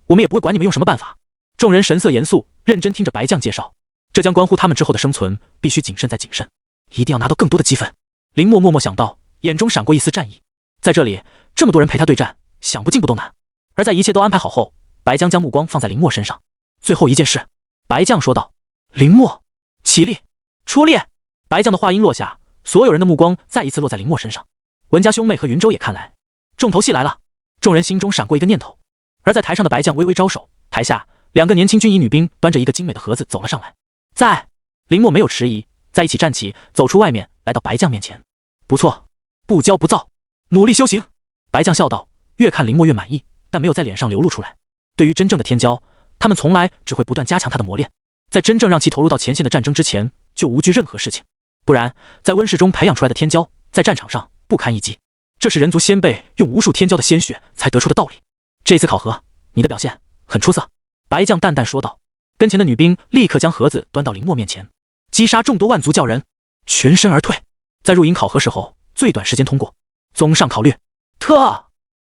我们也不会管你们用什么办法。众人神色严肃，认真听着白将介绍，这将关乎他们之后的生存，必须谨慎再谨慎，一定要拿到更多的积分。林默默默想到，眼中闪过一丝战意。在这里这么多人陪他对战，想不进步都难。而在一切都安排好后，白将将目光放在林默身上。最后一件事，白将说道，林默起立出列。白将的话音落下，所有人的目光再一次落在林默身上。文家兄妹和云州也看来，重头戏来了。众人心中闪过一个念头。而在台上的白将微微招手，台下2个年轻军医女兵端着一个精美的盒子走了上来。在林默没有迟疑，在一起站起，走出外面，来到白将面前。不错，不骄不躁，努力修行。白将笑道，越看林默越满意，但没有在脸上流露出来。对于真正的天骄，他们从来只会不断加强他的磨练，在真正让其投入到前线的战争之前，就无惧任何事情。不然在温室中培养出来的天骄，在战场上不堪一击。这是人族先辈用无数天骄的鲜血才得出的道理。这次考核，你的表现很出色。白将淡淡说道。跟前的女兵立刻将盒子端到林默面前，击杀众多万族教人，全身而退。在入营考核时候，最短时间通过。综上考虑，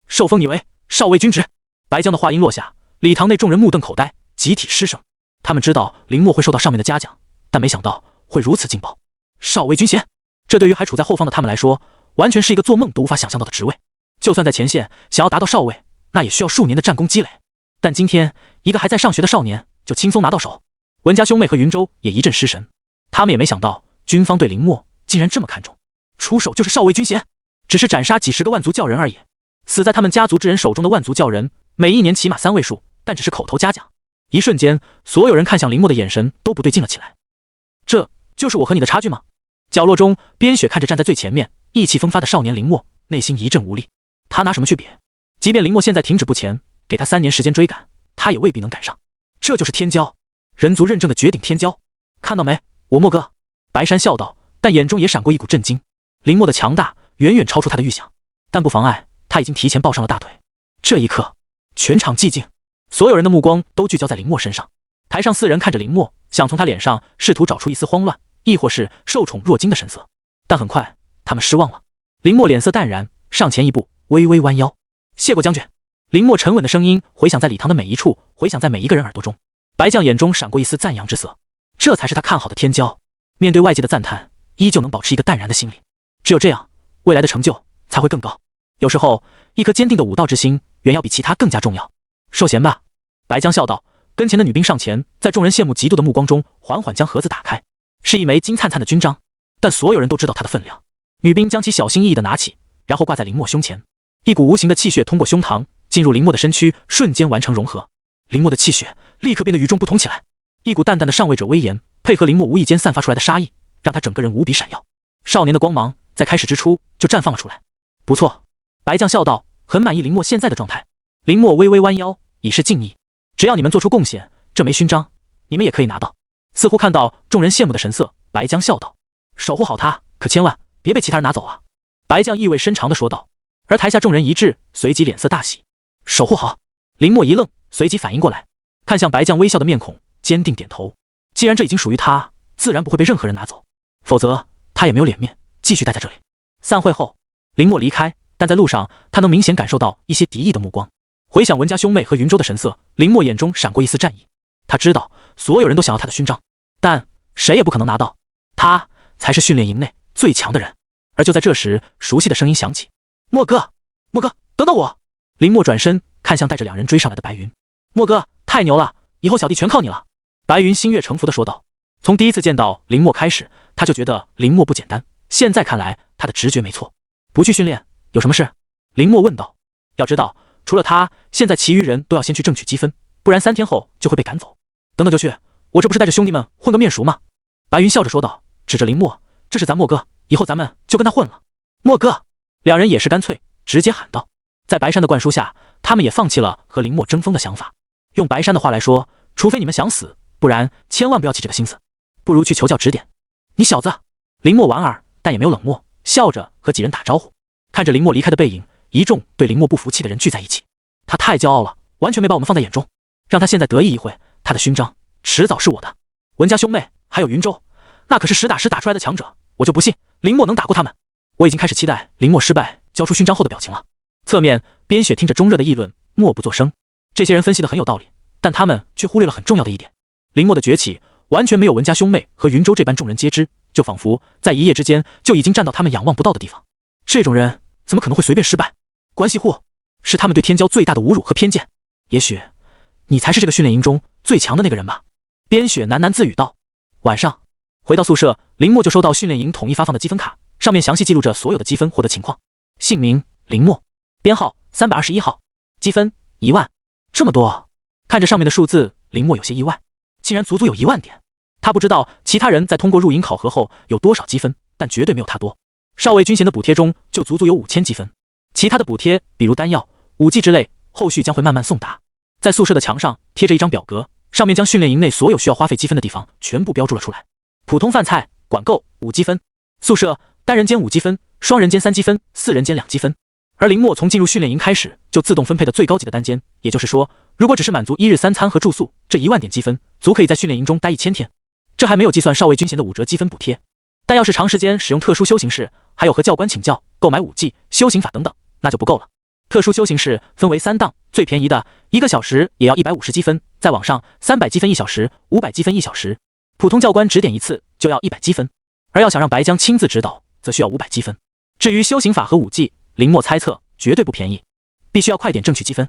受封你为少尉军职。白将的话音落下，礼堂内众人目瞪口呆，集体失声。他们知道林默会受到上面的嘉奖，但没想到会如此劲爆。少尉军衔，这对于还处在后方的他们来说，完全是一个做梦都无法想象到的职位。就算在前线，想要达到少尉，那也需要数年的战功积累。但今天，一个还在上学的少年就轻松拿到手。文家兄妹和云州也一阵失神，他们也没想到军方对林默竟然这么看重，出手就是少尉军衔，只是斩杀几十个万族教人而已。死在他们家族之人手中的万族教人，每一年起码3位数，但只是口头嘉奖。一瞬间，所有人看向林默的眼神都不对劲了起来。这就是我和你的差距吗？角落中，边雪看着站在最前面、意气风发的少年林默，内心一阵无力。他拿什么去比？即便林默现在停止不前，给他3年时间追赶，他也未必能赶上。这就是天骄，人族认证的绝顶天骄。看到没，我默哥？白山笑道，但眼中也闪过一股震惊。林默的强大远远超出他的预想，但不妨碍他已经提前抱上了大腿。这一刻，全场寂静，所有人的目光都聚焦在林默身上。台上4人看着林默，想从他脸上试图找出一丝慌乱，亦或是受宠若惊的神色，但很快他们失望了。林默脸色淡然，上前一步，微微弯腰，谢过将军。林默沉稳的声音回响在礼堂的每一处，回响在每一个人耳朵中。白将眼中闪过一丝赞扬之色，这才是他看好的天骄。面对外界的赞叹，依旧能保持一个淡然的心理。只有这样，未来的成就才会更高。有时候，一颗坚定的武道之心，远要比其他更加重要。受衔吧，白将笑道。跟前的女兵上前，在众人羡慕嫉妒的目光中，缓缓将盒子打开，是一枚金灿灿的军章，但所有人都知道它的分量。女兵将其小心翼翼地拿起，然后挂在林默胸前。一股无形的气血通过胸膛进入林默的身躯，瞬间完成融合。林默的气血立刻变得与众不同起来，一股淡淡的上位者威严，配合林默无意间散发出来的杀意，让他整个人无比闪耀。少年的光芒在开始之初就绽放了出来。不错，白将笑道，很满意林默现在的状态。林默微微弯腰，以示敬意。只要你们做出贡献，这枚勋章你们也可以拿到。似乎看到众人羡慕的神色，白将笑道，守护好他，可千万别被其他人拿走啊。白将意味深长地说道。而台下众人一致，随即脸色大喜。守护好。林默一愣，随即反应过来，看向白将微笑的面孔，坚定点头。既然这已经属于他，自然不会被任何人拿走，否则他也没有脸面继续待在这里。散会后，林默离开，但在路上他能明显感受到一些敌意的目光。回想文家兄妹和云州的神色，林默眼中闪过一丝战意。他知道所有人都想要他的勋章，但谁也不可能拿到，他才是训练营内最强的人。而就在这时，熟悉的声音响起，默哥，默哥，等等我。林默转身看向带着2人追上来的白云。默哥，太牛了，以后小弟全靠你了。白云心悦诚服地说道。从第一次见到林默开始，他就觉得林默不简单，现在看来他的直觉没错。不去训练有什么事？林默问道。要知道，除了他，现在其余人都要先去争取积分，不然3天后就会被赶走。等等就去，我这不是带着兄弟们混个面熟吗？白云笑着说道，指着林默，这是咱默哥，以后咱们就跟他混了。默哥，2人也是干脆，直接喊道。在白山的灌输下，他们也放弃了和林默争锋的想法。用白山的话来说，除非你们想死，不然千万不要起这个心思，不如去求教指点。你小子！林默莞尔，但也没有冷漠，笑着和几人打招呼。看着林默离开的背影，一众对林默不服气的人聚在一起。他太骄傲了，完全没把我们放在眼中，让他现在得意一回，他的勋章迟早是我的。文家兄妹还有云州，那可是实打实打出来的强者，我就不信林默能打过他们。我已经开始期待林默失败交出勋章后的表情了。侧面，边雪听着中热的议论，默不作声。这些人分析的很有道理，但他们却忽略了很重要的一点：林默的崛起完全没有文家兄妹和云州这般众人皆知，就仿佛在一夜之间就已经站到他们仰望不到的地方。这种人怎么可能会随便失败？关系户是他们对天骄最大的侮辱和偏见。也许你才是这个训练营中最强的那个人吧？边雪喃喃自语道。晚上回到宿舍，林默就收到训练营统一发放的积分卡，上面详细记录着所有的积分获得情况。姓名林默，编号321号，积分10000。这么多！看着上面的数字，林默有些意外，竟然足足有10000点。他不知道其他人在通过入营考核后有多少积分，但绝对没有他多。少尉军衔的补贴中就足足有5000积分，其他的补贴比如丹药、武技之类，后续将会慢慢送达。在宿舍的墙上贴着一张表格，上面将训练营内所有需要花费积分的地方全部标注了出来。普通饭菜管够5积分，宿舍单人间5积分，双人间3积分，4人间2积分。而林墨从进入训练营开始就自动分配的最高级的单间，也就是说，如果只是满足1日3餐和住宿，这1万点积分足可以在训练营中待1000天。这还没有计算少尉军衔的5折积分补贴。但要是长时间使用特殊修行室，还有和教官请教、购买武技、修行法等等，那就不够了。特殊修行室分为3档，最便宜的1个小时也要150积分，再往上300积分1小时，500积分1小时。普通教官指点一次就要100积分，而要想让白江亲自指导，则需要500积分。至于修行法和武技，林墨猜测绝对不便宜，必须要快点挣取积分。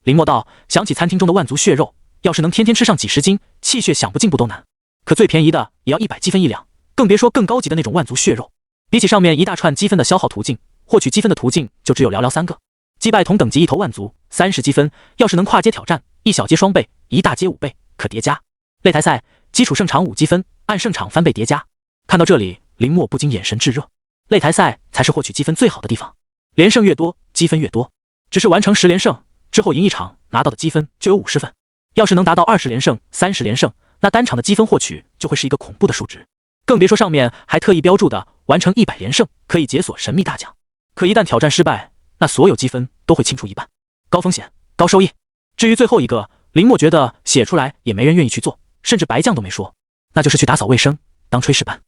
林墨道：想起餐厅中的万族血肉，要是能天天吃上几十斤，气血想不进步都难。可最便宜的也要100积分1两，更别说更高级的那种万族血肉。比起上面一大串积分的消耗途径，获取积分的途径就只有寥寥3个。击败同等级一头万族30积分，要是能跨阶挑战，1小阶双倍，1大阶5倍，可叠加。擂台赛基础胜场5积分，按胜场翻倍叠加。看到这里，林墨不禁眼神炙热。擂台赛才是获取积分最好的地方，连胜越多，积分越多。只是完成10连胜之后赢一场，拿到的积分就有50分。要是能达到20连胜、30连胜，那单场的积分获取就会是一个恐怖的数值。更别说上面还特意标注的完成100连胜可以解锁神秘大奖。可一旦挑战失败，那所有积分都会清除一半，高风险高收益。至于最后一个，林墨觉得写出来也没人愿意去做，甚至白酱都没说，那就是去打扫卫生当炊事班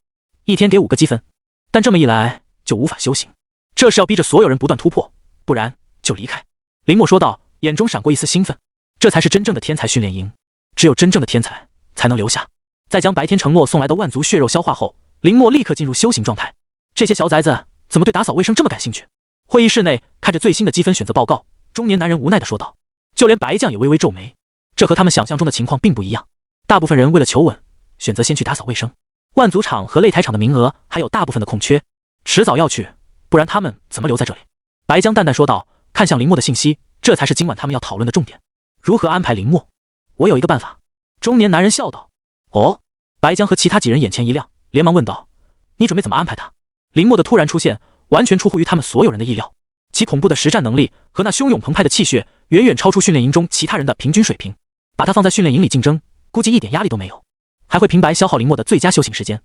，1天给5个积分。但这么一来就无法修行，这是要逼着所有人不断突破，不然就离开。林墨说道，眼中闪过一丝兴奋，这才是真正的天才训练营，只有真正的天才才能留下。在将白天承诺送来的万族血肉消化后，林墨立刻进入修行状态。这些小崽子怎么对打扫卫生这么感兴趣？会议室内看着最新的积分选择报告，中年男人无奈地说道。就连白酱也微微皱眉，这和他们想象中的情况并不一样。大部分人为了求稳，选择先去打扫卫生。万族场和擂台场的名额还有大部分的空缺，迟早要去，不然他们怎么留在这里？白江淡淡说道，看向林墨的信息，这才是今晚他们要讨论的重点。如何安排林墨？我有一个办法。中年男人笑道。哦？白江和其他几人眼前一亮，连忙问道，你准备怎么安排他？林墨的突然出现完全出乎于他们所有人的意料，其恐怖的实战能力和那汹涌澎湃的气血远远超出训练营中其他人的平均水平，把他放在训练营里竞争，估计一点压力都没有，还会平白消耗林墨的最佳修行时间。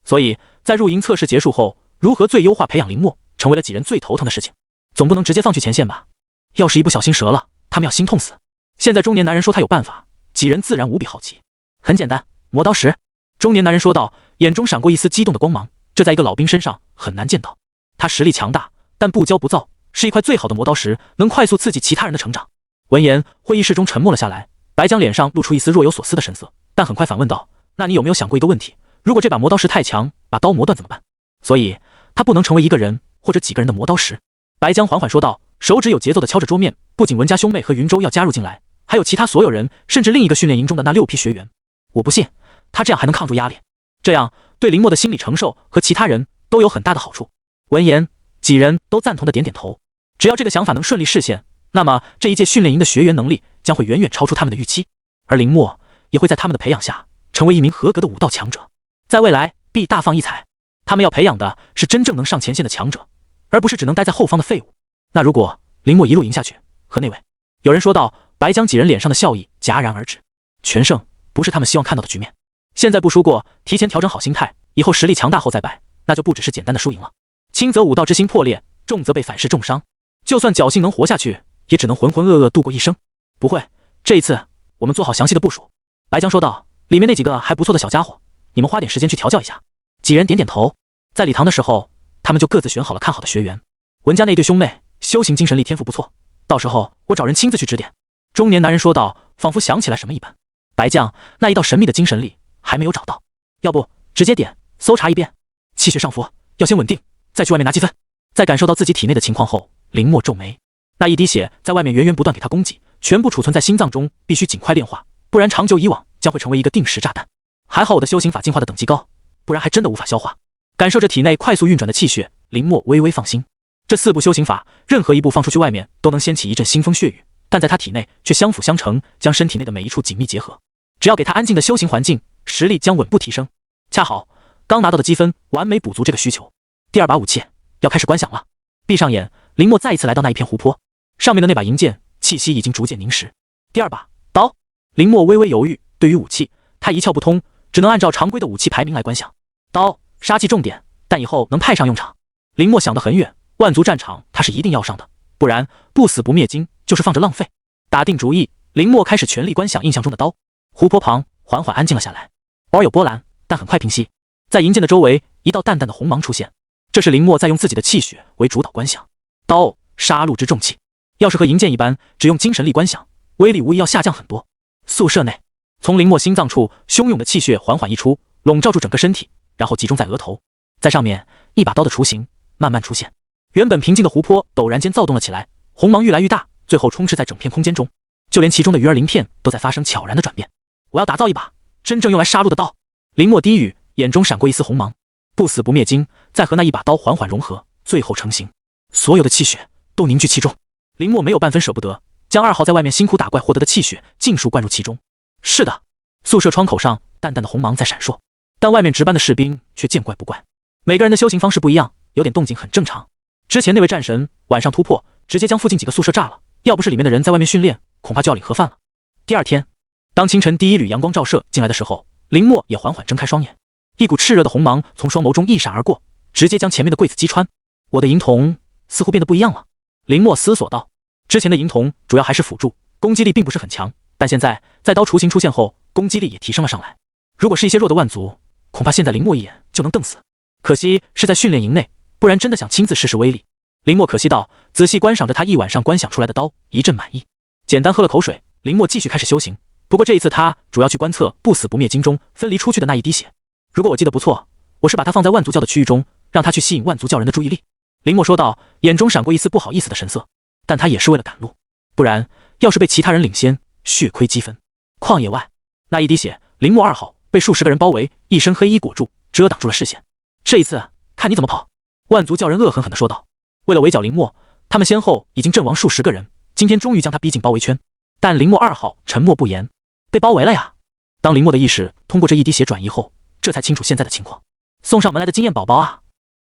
所以在入营测试结束后，如何最优化培养林墨，成为了几人最头疼的事情。总不能直接放去前线吧？要是一不小心折了，他们要心痛死。现在中年男人说他有办法，几人自然无比好奇。很简单，磨刀石。中年男人说道，眼中闪过一丝激动的光芒，这在一个老兵身上很难见到。他实力强大，但不骄不躁，是一块最好的磨刀石，能快速刺激其他人的成长。闻言，会议室中沉默了下来，白江脸上露出一丝若有所思的神色，但很快反问道，那你有没有想过一个问题，如果这把磨刀石太强，把刀磨断怎么办？所以他不能成为一个人或者几个人的磨刀石。白江缓缓说道，手指有节奏地敲着桌面，不仅文家兄妹和云州要加入进来，还有其他所有人，甚至另一个训练营中的那6批学员。我不信他这样还能抗住压力，这样对林墨的心理承受和其他人都有很大的好处。闻言，几人都赞同的点点头。只要这个想法能顺利实现，那么这一届训练营的学员能力将会远远超出他们的预期，而林墨也会在他们的培养下成为一名合格的武道强者，在未来必大放异彩。他们要培养的是真正能上前线的强者，而不是只能待在后方的废物。那如果林墨一路赢下去，和那位有人说道，白江几人脸上的笑意戛然而止。全胜不是他们希望看到的局面，现在不输过，提前调整好心态，以后实力强大后再败，那就不只是简单的输赢了。轻则武道之心破裂，重则被反噬重伤，就算侥幸能活下去，也只能浑浑噩噩度过一生。不会，这一次我们做好详细的部署。白江说道，里面那几个还不错的小家伙，你们花点时间去调教一下。几人点点头。在礼堂的时候，他们就各自选好了看好的学员。文家那对兄妹修行精神力天赋不错，到时候我找人亲自去指点。中年男人说道，仿佛想起来什么一般。白将，那一道神秘的精神力还没有找到，要不直接点搜查一遍。气血上浮，要先稳定，再去外面拿积分。在感受到自己体内的情况后，林墨皱眉。那一滴血在外面源源不断给他供给，全部储存在心脏中，必须尽快炼化，不然长久以往将会成为一个定时炸弹。还好我的修行法进化的等级高，不然还真的无法消化。感受着体内快速运转的气血，林墨微微放心。这4部修行法，任何一部放出去外面都能掀起一阵腥风血雨，但在他体内却相辅相成，将身体内的每一处紧密结合。只要给他安静的修行环境，实力将稳步提升。恰好刚拿到的积分完美补足这个需求。第2把武器要开始观想了。闭上眼，林墨再一次来到那一片湖泊，上面的那把银剑气息已经逐渐凝实。第2把刀，林墨微微犹豫，对于武器他一窍不通，只能按照常规的武器排名来观想。刀杀气重点，但以后能派上用场。林默想得很远，万族战场他是一定要上的，不然不死不灭金就是放着浪费。打定主意，林默开始全力观想印象中的刀。湖泊旁缓缓安静了下来，偶尔有波澜，但很快平息。在银剑的周围，一道淡淡的红芒出现，这是林默在用自己的气血为主导观想。刀，杀戮之重器，要是和银剑一般，只用精神力观想，威力无疑要下降很多。宿舍内，从林默心脏处汹涌的气血缓缓溢出，笼罩住整个身体，然后集中在额头。在上面，一把刀的雏形慢慢出现。原本平静的湖泊陡然间躁动了起来，红芒愈来愈大，最后充斥在整片空间中，就连其中的鱼儿鳞片都在发生悄然的转变。我要打造一把真正用来杀戮的刀。林默低语，眼中闪过一丝红芒。不死不灭金在和那一把刀缓缓融合，最后成型，所有的气血都凝聚其中。林默没有半分舍不得，将2号在外面辛苦打怪获得的气血尽数灌入其中。是的，宿舍窗口上淡淡的红芒在闪烁，但外面值班的士兵却见怪不怪。每个人的修行方式不一样，有点动静很正常。之前那位战神晚上突破，直接将附近几个宿舍炸了，要不是里面的人在外面训练，恐怕就要领盒饭了。第二天，当清晨第一缕阳光照射进来的时候，林默也缓缓睁开双眼，一股炽热的红芒从双眸中一闪而过，直接将前面的柜子击穿。我的银瞳似乎变得不一样了，林默思索道。之前的银瞳主要还是辅助，攻击力并不是很强，但现在在刀雏形出现后，攻击力也提升了上来。如果是一些弱的万族，恐怕现在林默一眼就能瞪死。可惜是在训练营内，不然真的想亲自试试威力。林默可惜道，仔细观赏着他一晚上观想出来的刀，一阵满意。简单喝了口水，林默继续开始修行。不过这一次他主要去观测不死不灭经中分离出去的那一滴血。如果我记得不错，我是把它放在万族教的区域中，让他去吸引万族教人的注意力。林默说道，眼中闪过一丝不好意思的神色，但他也是为了赶路，不然要是被其他人领先，血亏积分。旷野外，那一滴血，林默2号被数十个人包围，一身黑衣裹住，遮挡住了视线。这一次看你怎么跑！万族教人恶狠狠地说道。为了围剿林默，他们先后已经阵亡数十个人，今天终于将他逼进包围圈。但林默2号沉默不言，被包围了呀！当林默的意识通过这一滴血转移后，这才清楚现在的情况。送上门来的经验宝宝啊！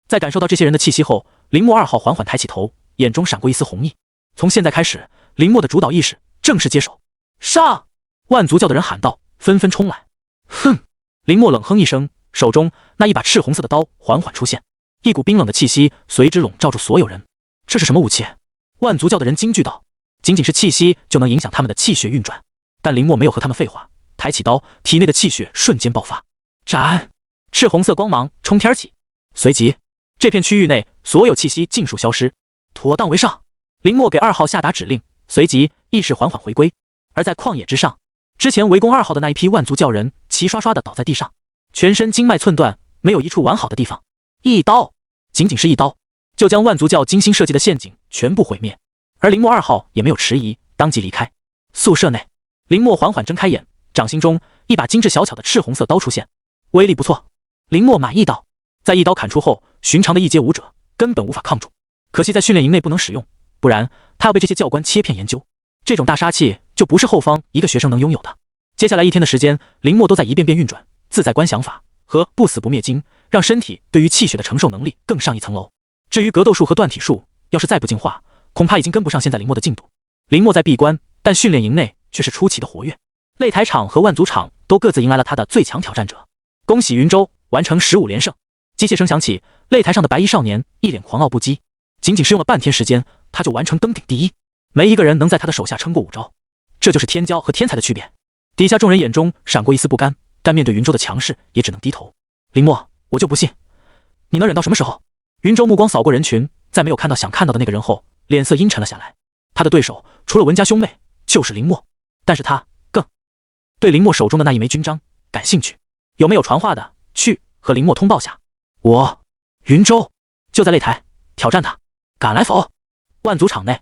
在感受到这些人的气息后，林默2号缓缓抬起头，眼中闪过一丝红意。从现在开始，林默的主导意识正式接手。上！万族教的人喊道，纷纷冲来。哼！林默冷哼一声，手中那一把赤红色的刀缓缓出现，一股冰冷的气息随之笼罩住所有人。这是什么武器？万族教的人惊惧道。仅仅是气息就能影响他们的气血运转，但林默没有和他们废话，抬起刀，体内的气血瞬间爆发。斩！赤红色光芒冲天起，随即这片区域内所有气息尽数消失。妥当为上！林默给2号下达指令，随即意识缓缓回归。而在旷野之上，之前围攻2号的那一批万族教人齐刷刷地倒在地上，全身经脉寸断，没有一处完好的地方。一刀，仅仅是一刀，就将万族教精心设计的陷阱全部毁灭。而林默2号也没有迟疑，当即离开。宿舍内，林默缓缓睁开眼，掌心中一把精致小巧的赤红色刀出现，威力不错。林默满意道。在一刀砍出后，寻常的一阶武者根本无法抗住，可惜在训练营内不能使用，不然他要被这些教官切片研究。这种大杀器就不是后方一个学生能拥有的。接下来一天的时间，林默都在一遍遍运转自在观想法和不死不灭经，让身体对于气血的承受能力更上一层楼。至于格斗术和断体术，要是再不进化，恐怕已经跟不上现在林默的进度。林默在闭关，但训练营内却是出奇的活跃。擂台场和万族场都各自迎来了他的最强挑战者。恭喜云州完成15连胜！机械声响起，擂台上的白衣少年一脸狂傲不羁，仅仅是用了半天时间，他就完成登顶第一。没一个人能在他的手下撑过5招，这就是天骄和天才的区别。底下众人眼中闪过一丝不甘，但面对云州的强势，也只能低头。林默，我就不信你能忍到什么时候？云州目光扫过人群，在没有看到想看到的那个人后，脸色阴沉了下来。他的对手除了文家兄妹，就是林默，但是他更对林默手中的那一枚军章感兴趣。有没有传话的，去和林默通报下。我云州就在擂台挑战他，敢来否？万族场内，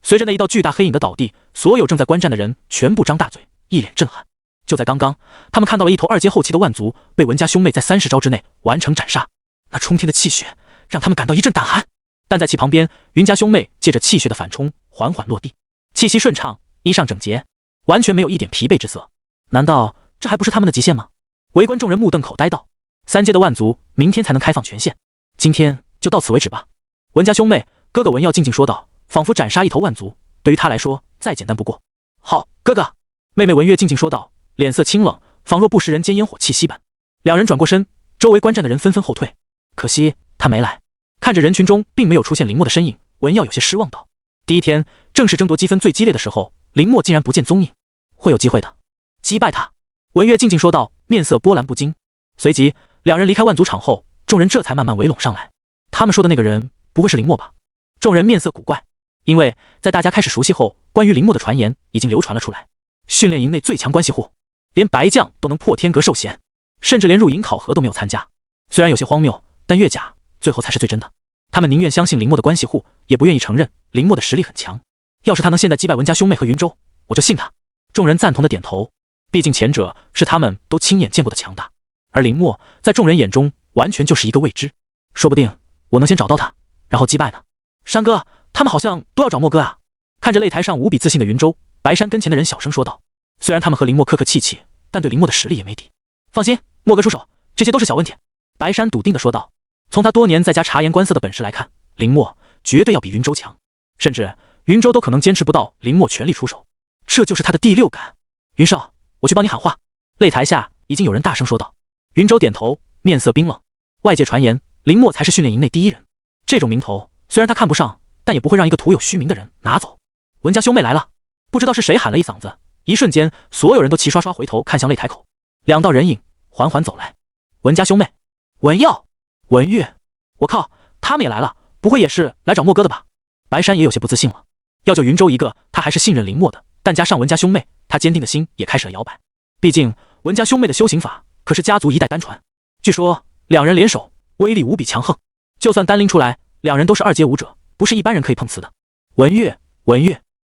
随着那一道巨大黑影的倒地，所有正在观战的人全部张大嘴，一脸震撼。就在刚刚，他们看到了一头2阶后期的万族被文家兄妹在30招之内完成斩杀，那冲天的气血让他们感到一阵胆寒。但在其旁边，云家兄妹借着气血的反冲，缓缓落地，气息顺畅，衣裳整洁，完全没有一点疲惫之色。难道这还不是他们的极限吗？围观众人目瞪口呆道：3阶的万族明天才能开放权限，今天就到此为止吧。文家兄妹，哥哥文耀静静说道，仿佛斩杀一头万族对于他来说再简单不过。好，哥哥。妹妹文月静静说道，脸色清冷，仿若不食人间烟火气息般。两人转过身，周围观战的人纷纷后退。可惜他没来。看着人群中并没有出现林默的身影，文耀有些失望道：第一天正是争夺积分最激烈的时候，林默竟然不见踪影，会有机会的，击败他。文月静静说道，面色波澜不惊。随即两人离开万族场后，众人这才慢慢围拢上来。他们说的那个人不会是林默吧？众人面色古怪，因为在大家开始熟悉后，关于林默的传言已经流传了出来。训练营内最强关系户，连白将都能破天阁受衔，甚至连入营考核都没有参加。虽然有些荒谬，但越假最后才是最真的。他们宁愿相信林默的关系户，也不愿意承认林默的实力很强。要是他能现在击败文家兄妹和云州，我就信他。众人赞同的点头，毕竟前者是他们都亲眼见过的强大，而林默在众人眼中完全就是一个未知。说不定我能先找到他，然后击败呢。山哥，他们好像都要找莫哥啊。看着擂台上无比自信的云州，白山跟前的人小声说道。虽然他们和林默客客气气，但对林默的实力也没底。放心，莫哥出手，这些都是小问题。白山笃定地说道。从他多年在家察言观色的本事来看，林默绝对要比云州强，甚至云州都可能坚持不到林默全力出手，这就是他的第六感。云少，我去帮你喊话。擂台下已经有人大声说道。云州点头，面色冰冷。外界传言林默才是训练营内第一人，这种名头虽然他看不上，但也不会让一个徒有虚名的人拿走。文家兄妹来了，不知道是谁喊了一嗓子，一瞬间所有人都齐刷刷回头看向擂台口，两道人影缓缓走来。文家兄妹，文耀、文月，我靠，他们也来了，不会也是来找莫哥的吧？白山也有些不自信了。要救云州一个，他还是信任林默的，但加上文家兄妹，他坚定的心也开始了摇摆。毕竟文家兄妹的修行法可是家族一代单传，据说两人联手威力无比强横，就算单拎出来，两人都是二阶武者，不是一般人可以碰瓷的。文月，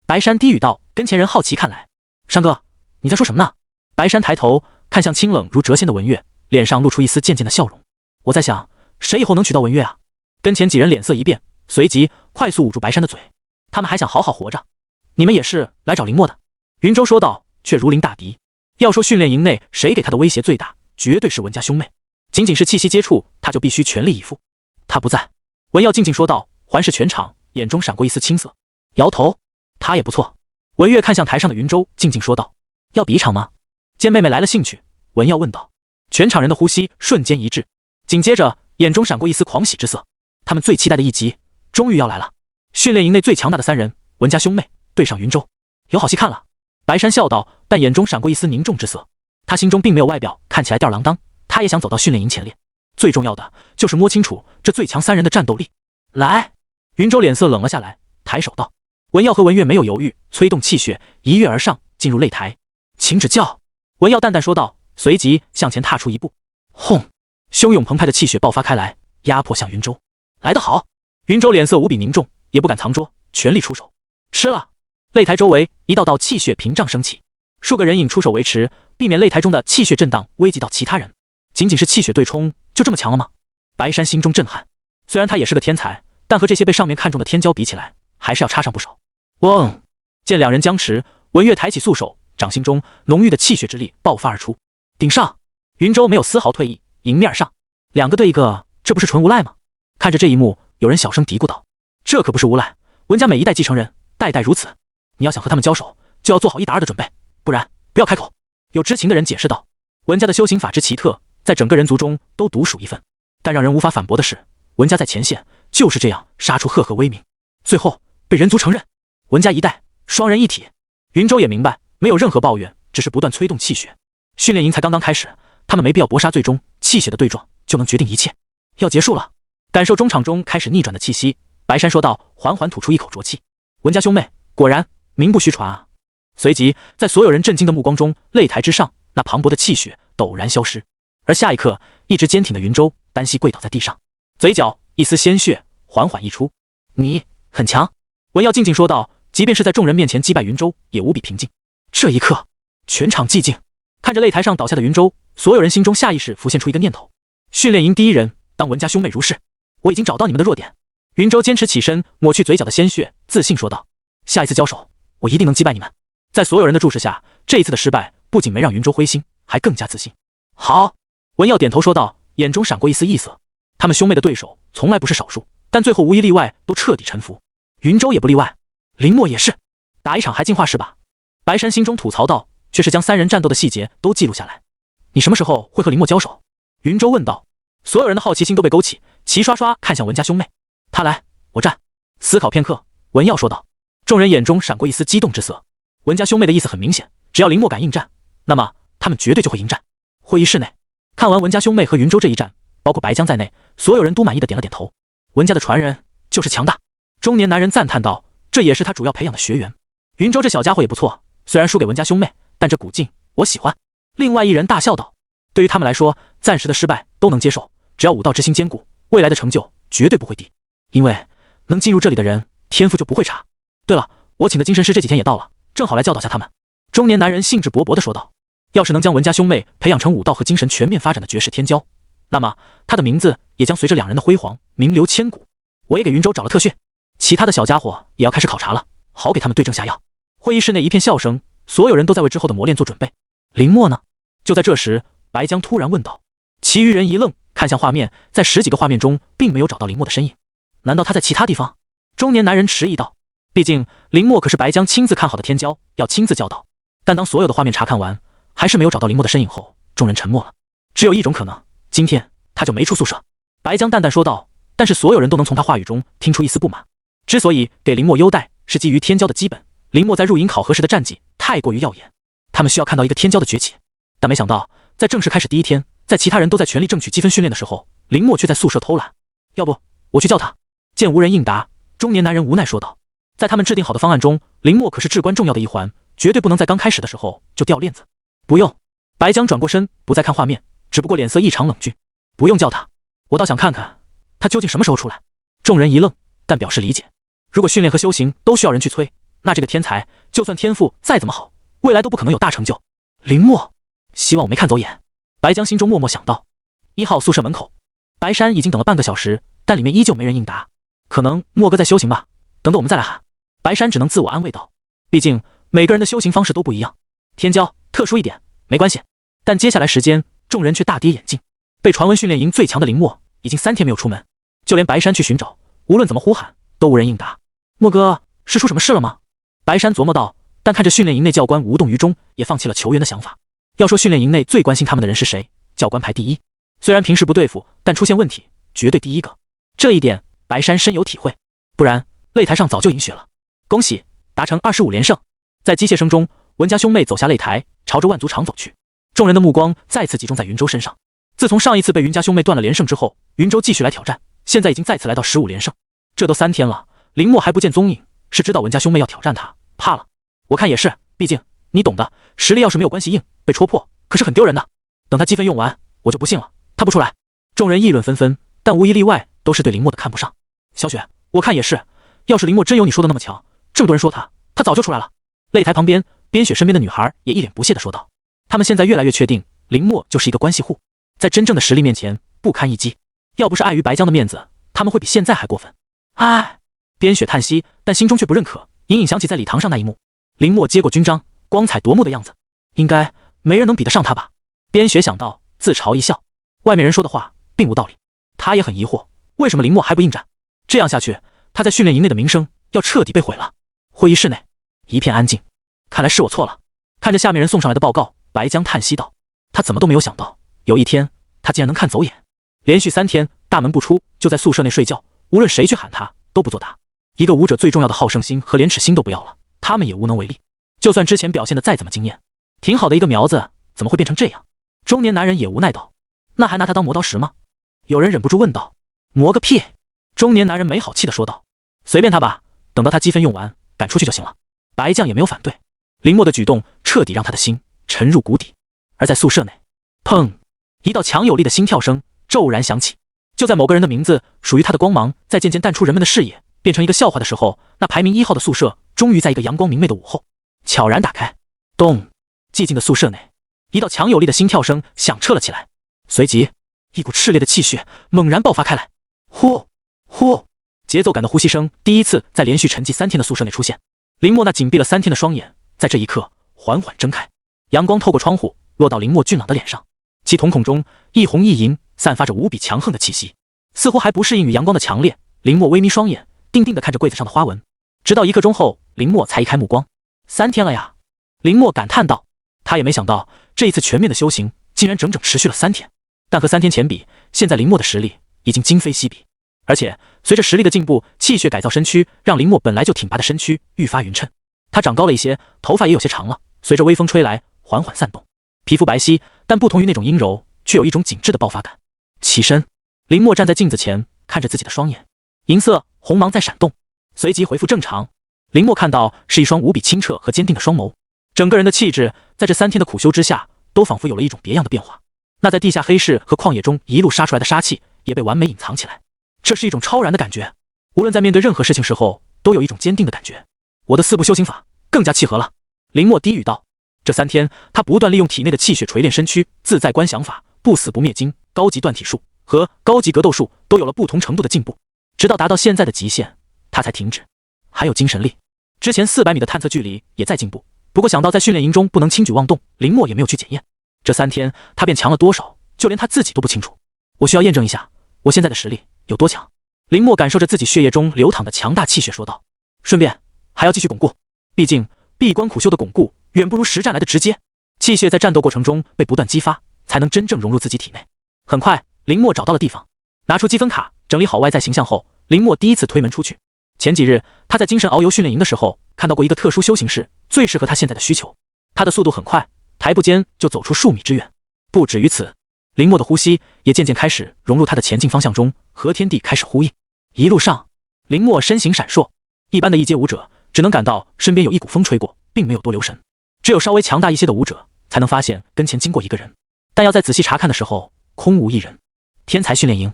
白山低语道，跟前人好奇看来。山哥，你在说什么呢？白山抬头看向清冷如谪仙的文月，脸上露出一丝渐渐的笑容。我在想，谁以后能娶到文月啊？跟前几人脸色一变，随即快速捂住白山的嘴。他们还想好好活着。你们也是来找林默的？云州说道，却如临大敌。要说训练营内谁给他的威胁最大，绝对是文家兄妹。仅仅是气息接触，他就必须全力以赴。他不在。文耀静静说道，环视全场，眼中闪过一丝青涩，摇头。他也不错。文月看向台上的云州，静静说道，要比一场吗？见妹妹来了兴趣，文耀问道。全场人的呼吸瞬间一致，紧接着眼中闪过一丝狂喜之色。他们最期待的一集终于要来了。训练营内最强大的三人，文家兄妹对上云州，有好戏看了。白山笑道，但眼中闪过一丝凝重之色。他心中并没有外表看起来吊儿郎当，他也想走到训练营前列。最重要的就是摸清楚这最强三人的战斗力。来，云州脸色冷了下来，抬手道。文耀和文月没有犹豫，催动气血一跃而上，进入擂台。请指教。文耀淡淡说道，随即向前踏出一步。轰！汹涌澎湃的气血爆发开来，压迫向云州。来得好！云州脸色无比凝重，也不敢藏拙，全力出手。吃了！擂台周围一道道气血屏障升起，数个人影出手维持，避免擂台中的气血震荡危及到其他人。仅仅是气血对冲，就这么强了吗？白山心中震撼。虽然他也是个天才，但和这些被上面看中的天骄比起来，还是要差上不少。嗡！见两人僵持，文月抬起素手，掌心中浓郁的气血之力爆发而出。顶上！云州没有丝毫退意，迎面而上。两个对一个，这不是纯无赖吗？看着这一幕，有人小声嘀咕道，这可不是无赖，文家每一代继承人，代代如此。你要想和他们交手，就要做好1打2的准备，不然不要开口。有知情的人解释道，文家的修行法之奇特，在整个人族中都独属一份。但让人无法反驳的是，文家在前线就是这样杀出赫赫威名，最后被人族承认。文家一代双人一体。云州也明白，没有任何抱怨，只是不断催动气血。训练营才刚刚开始，他们没必要搏杀，最终气血的对撞就能决定一切。要结束了。感受中场中开始逆转的气息，白山说道，缓缓吐出一口浊气。文家兄妹果然名不虚传啊。随即在所有人震惊的目光中，擂台之上那磅礴的气血陡然消失，而下一刻，一直坚挺的云州单膝跪倒在地上，嘴角一丝鲜血缓缓溢出。你很强。文耀静静说道，即便是在众人面前击败云州，也无比平静。这一刻，全场寂静。看着擂台上倒下的云州，所有人心中下意识浮现出一个念头：训练营第一人，当文家兄妹如是。我已经找到你们的弱点。云州坚持起身，抹去嘴角的鲜血，自信说道：下一次交手，我一定能击败你们。在所有人的注视下，这一次的失败不仅没让云州灰心，还更加自信。好。文耀点头说道，眼中闪过一丝异色。他们兄妹的对手从来不是少数，但最后无一例外都彻底臣服。云州也不例外，林默也是。打一场还进化是吧？白山心中吐槽道，却是将三人战斗的细节都记录下来。你什么时候会和林默交手？云州问道。所有人的好奇心都被勾起，齐刷刷看向文家兄妹。他来，我战。思考片刻，文耀说道。众人眼中闪过一丝激动之色。文家兄妹的意思很明显，只要林默敢应战，那么他们绝对就会迎战。会议室内，看完文家兄妹和云州这一战，包括白江在内，所有人都满意的点了点头。文家的传人就是强大。中年男人赞叹道，这也是他主要培养的学员。云州这小家伙也不错，虽然输给文家兄妹，但这鼓劲我喜欢。另外一人大笑道，对于他们来说，暂时的失败都能接受，只要武道之心坚固，未来的成就绝对不会低。因为能进入这里的人，天赋就不会差。对了，我请的精神师这几天也到了，正好来教导下他们。中年男人兴致勃勃地说道，要是能将文家兄妹培养成武道和精神全面发展的绝世天骄，那么他的名字也将随着两人的辉煌名留千古。我也给云州找了特训，其他的小家伙也要开始考察了，好给他们对症下药。会议室内一片笑声，所有人都在为之后的磨练做准备。林默呢？就在这时，白江突然问道。其余人一愣，看向画面，在10几个画面中并没有找到林默的身影。难道他在其他地方？中年男人迟疑道。毕竟林默可是白江亲自看好的天骄，要亲自教导。但当所有的画面查看完，还是没有找到林默的身影后，众人沉默了。只有一种可能，今天他就没出宿舍。白江淡淡说道，但是所有人都能从他话语中听出一丝不满。之所以给林默优待，是基于天骄的基本。林默在入营考核时的战绩太过于耀眼，他们需要看到一个天骄的崛起。但没想到，在正式开始第一天，在其他人都在全力争取积分训练的时候，林默却在宿舍偷懒。要不我去叫他？见无人应答，中年男人无奈说道。在他们制定好的方案中，林默可是至关重要的一环，绝对不能在刚开始的时候就掉链子。不用。白江转过身，不再看画面，只不过脸色异常冷峻。不用叫他，我倒想看看他究竟什么时候出来。众人一愣，但表示理解。如果训练和修行都需要人去催，那这个天才就算天赋再怎么好，未来都不可能有大成就。林默，希望我没看走眼。白江心中默默想到。1号宿舍门口，白山已经等了半个小时，但里面依旧没人应答。可能默哥在修行吧，等等我们再来喊。白山只能自我安慰道，毕竟每个人的修行方式都不一样，天骄特殊一点没关系。但接下来时间，众人却大跌眼镜。被传闻训练营最强的林默已经3天没有出门，就连白山去寻找，无论怎么呼喊都无人应答。默哥是出什么事了吗？白山琢磨道，但看着训练营内教官无动于衷，也放弃了求援的想法。要说训练营内最关心他们的人是谁，教官排第一。虽然平时不对付，但出现问题绝对第一个。这一点白山深有体会，不然擂台上早就饮血了。恭喜达成25连胜。在机械声中，文家兄妹走下擂台，朝着万族场走去。众人的目光再次集中在云州身上。自从上一次被云家兄妹断了连胜之后，云州继续来挑战，现在已经再次来到15连胜。这都3天了，林默还不见踪影，是知道文家兄妹要挑战他，怕了。我看也是，毕竟你懂的，实力要是没有关系硬，被戳破可是很丢人的。等他积分用完，我就不信了他不出来。众人议论纷纷，但无一例外都是对林默的看不上。小雪，我看也是，要是林默真有你说的那么强，这么多人说他早就出来了。擂台旁边，边雪身边的女孩也一脸不屑地说道。他们现在越来越确定，林默就是一个关系户，在真正的实力面前不堪一击。要不是碍于白江的面子，他们会比现在还过分。唉，边雪叹息，但心中却不认可，隐隐想起在礼堂上那一幕，林默接过军章，光彩夺目的样子，应该没人能比得上他吧。边雪想到，自嘲一笑。外面人说的话并无道理，他也很疑惑，为什么林默还不应战？这样下去，他在训练营内的名声要彻底被毁了。会议室内一片安静，看来是我错了。看着下面人送上来的报告，白江叹息道，他怎么都没有想到，有一天他竟然能看走眼。连续3天大门不出，就在宿舍内睡觉，无论谁去喊他都不作答。一个武者最重要的好胜心和廉耻心都不要了，他们也无能为力。就算之前表现的再怎么惊艳，挺好的一个苗子，怎么会变成这样？中年男人也无奈道，那还拿他当磨刀石吗？有人忍不住问道。磨个屁！中年男人没好气地说道，随便他吧，等到他积分用完赶出去就行了。白将也没有反对。林默的举动彻底让他的心沉入谷底。而在宿舍内，砰，一道强有力的心跳声骤然响起。就在某个人的名字属于他的光芒在渐渐淡出人们的视野，变成一个笑话的时候，那排名1号的宿舍终于在一个阳光明媚的午后悄然打开。咚！寂静的宿舍内，一道强有力的心跳声响彻了起来，随即一股炽烈的气血猛然爆发开来。呼呼，节奏感的呼吸声第一次在连续沉寂3天的宿舍内出现。林默那紧闭了3天的双眼在这一刻缓缓睁开，阳光透过窗户落到林默俊朗的脸上，其瞳孔中一红一银，散发着无比强横的气息，似乎还不适应与阳光的强烈。林默微眯双眼，定定地看着柜子上的花纹，直到1刻钟后，林默才移开目光。3天了呀，林默感叹道。他也没想到这一次全面的修行竟然整整持续了3天，但和3天前比，现在林默的实力已经今非昔比。而且随着实力的进步，气血改造身躯让林墨本来就挺拔的身躯愈发匀称。他长高了一些，头发也有些长了，随着微风吹来，缓缓散动。皮肤白皙，但不同于那种阴柔，却有一种紧致的爆发感。起身，林墨站在镜子前，看着自己的双眼，银色红芒在闪动，随即恢复正常。林墨看到是一双无比清澈和坚定的双眸，整个人的气质在这3天的苦修之下，都仿佛有了一种别样的变化。那在地下黑市和旷野中一路杀出来的杀气，也被完美隐藏起来。这是一种超然的感觉，无论在面对任何事情时候，都有一种坚定的感觉。我的4步修行法更加契合了。林墨低语道。这3天，他不断利用体内的气血锤炼身躯，自在观想法、不死不灭经、高级断体术和高级格斗术都有了不同程度的进步，直到达到现在的极限，他才停止。还有精神力，之前400米的探测距离也在进步，不过想到在训练营中不能轻举妄动，林墨也没有去检验。这3天他便强了多少，就连他自己都不清楚。我需要验证一下我现在的实力有多强。林墨感受着自己血液中流淌的强大气血说道，顺便还要继续巩固，毕竟闭关苦修的巩固远不如实战来的直接。气血在战斗过程中被不断激发，才能真正融入自己体内。很快，林墨找到了地方，拿出积分卡，整理好外在形象后，林墨第一次推门出去。前几日他在精神遨游训练营的时候，看到过一个特殊修行室，最适合他现在的需求。他的速度很快，抬步间就走出数米之远。不止于此，林墨的呼吸也渐渐开始融入他的前进方向中，和天地开始呼应。一路上，林墨身形闪烁，一般的一阶武者只能感到身边有一股风吹过，并没有多留神。只有稍微强大一些的武者才能发现跟前经过一个人，但要在仔细查看的时候，空无一人。天才训练营，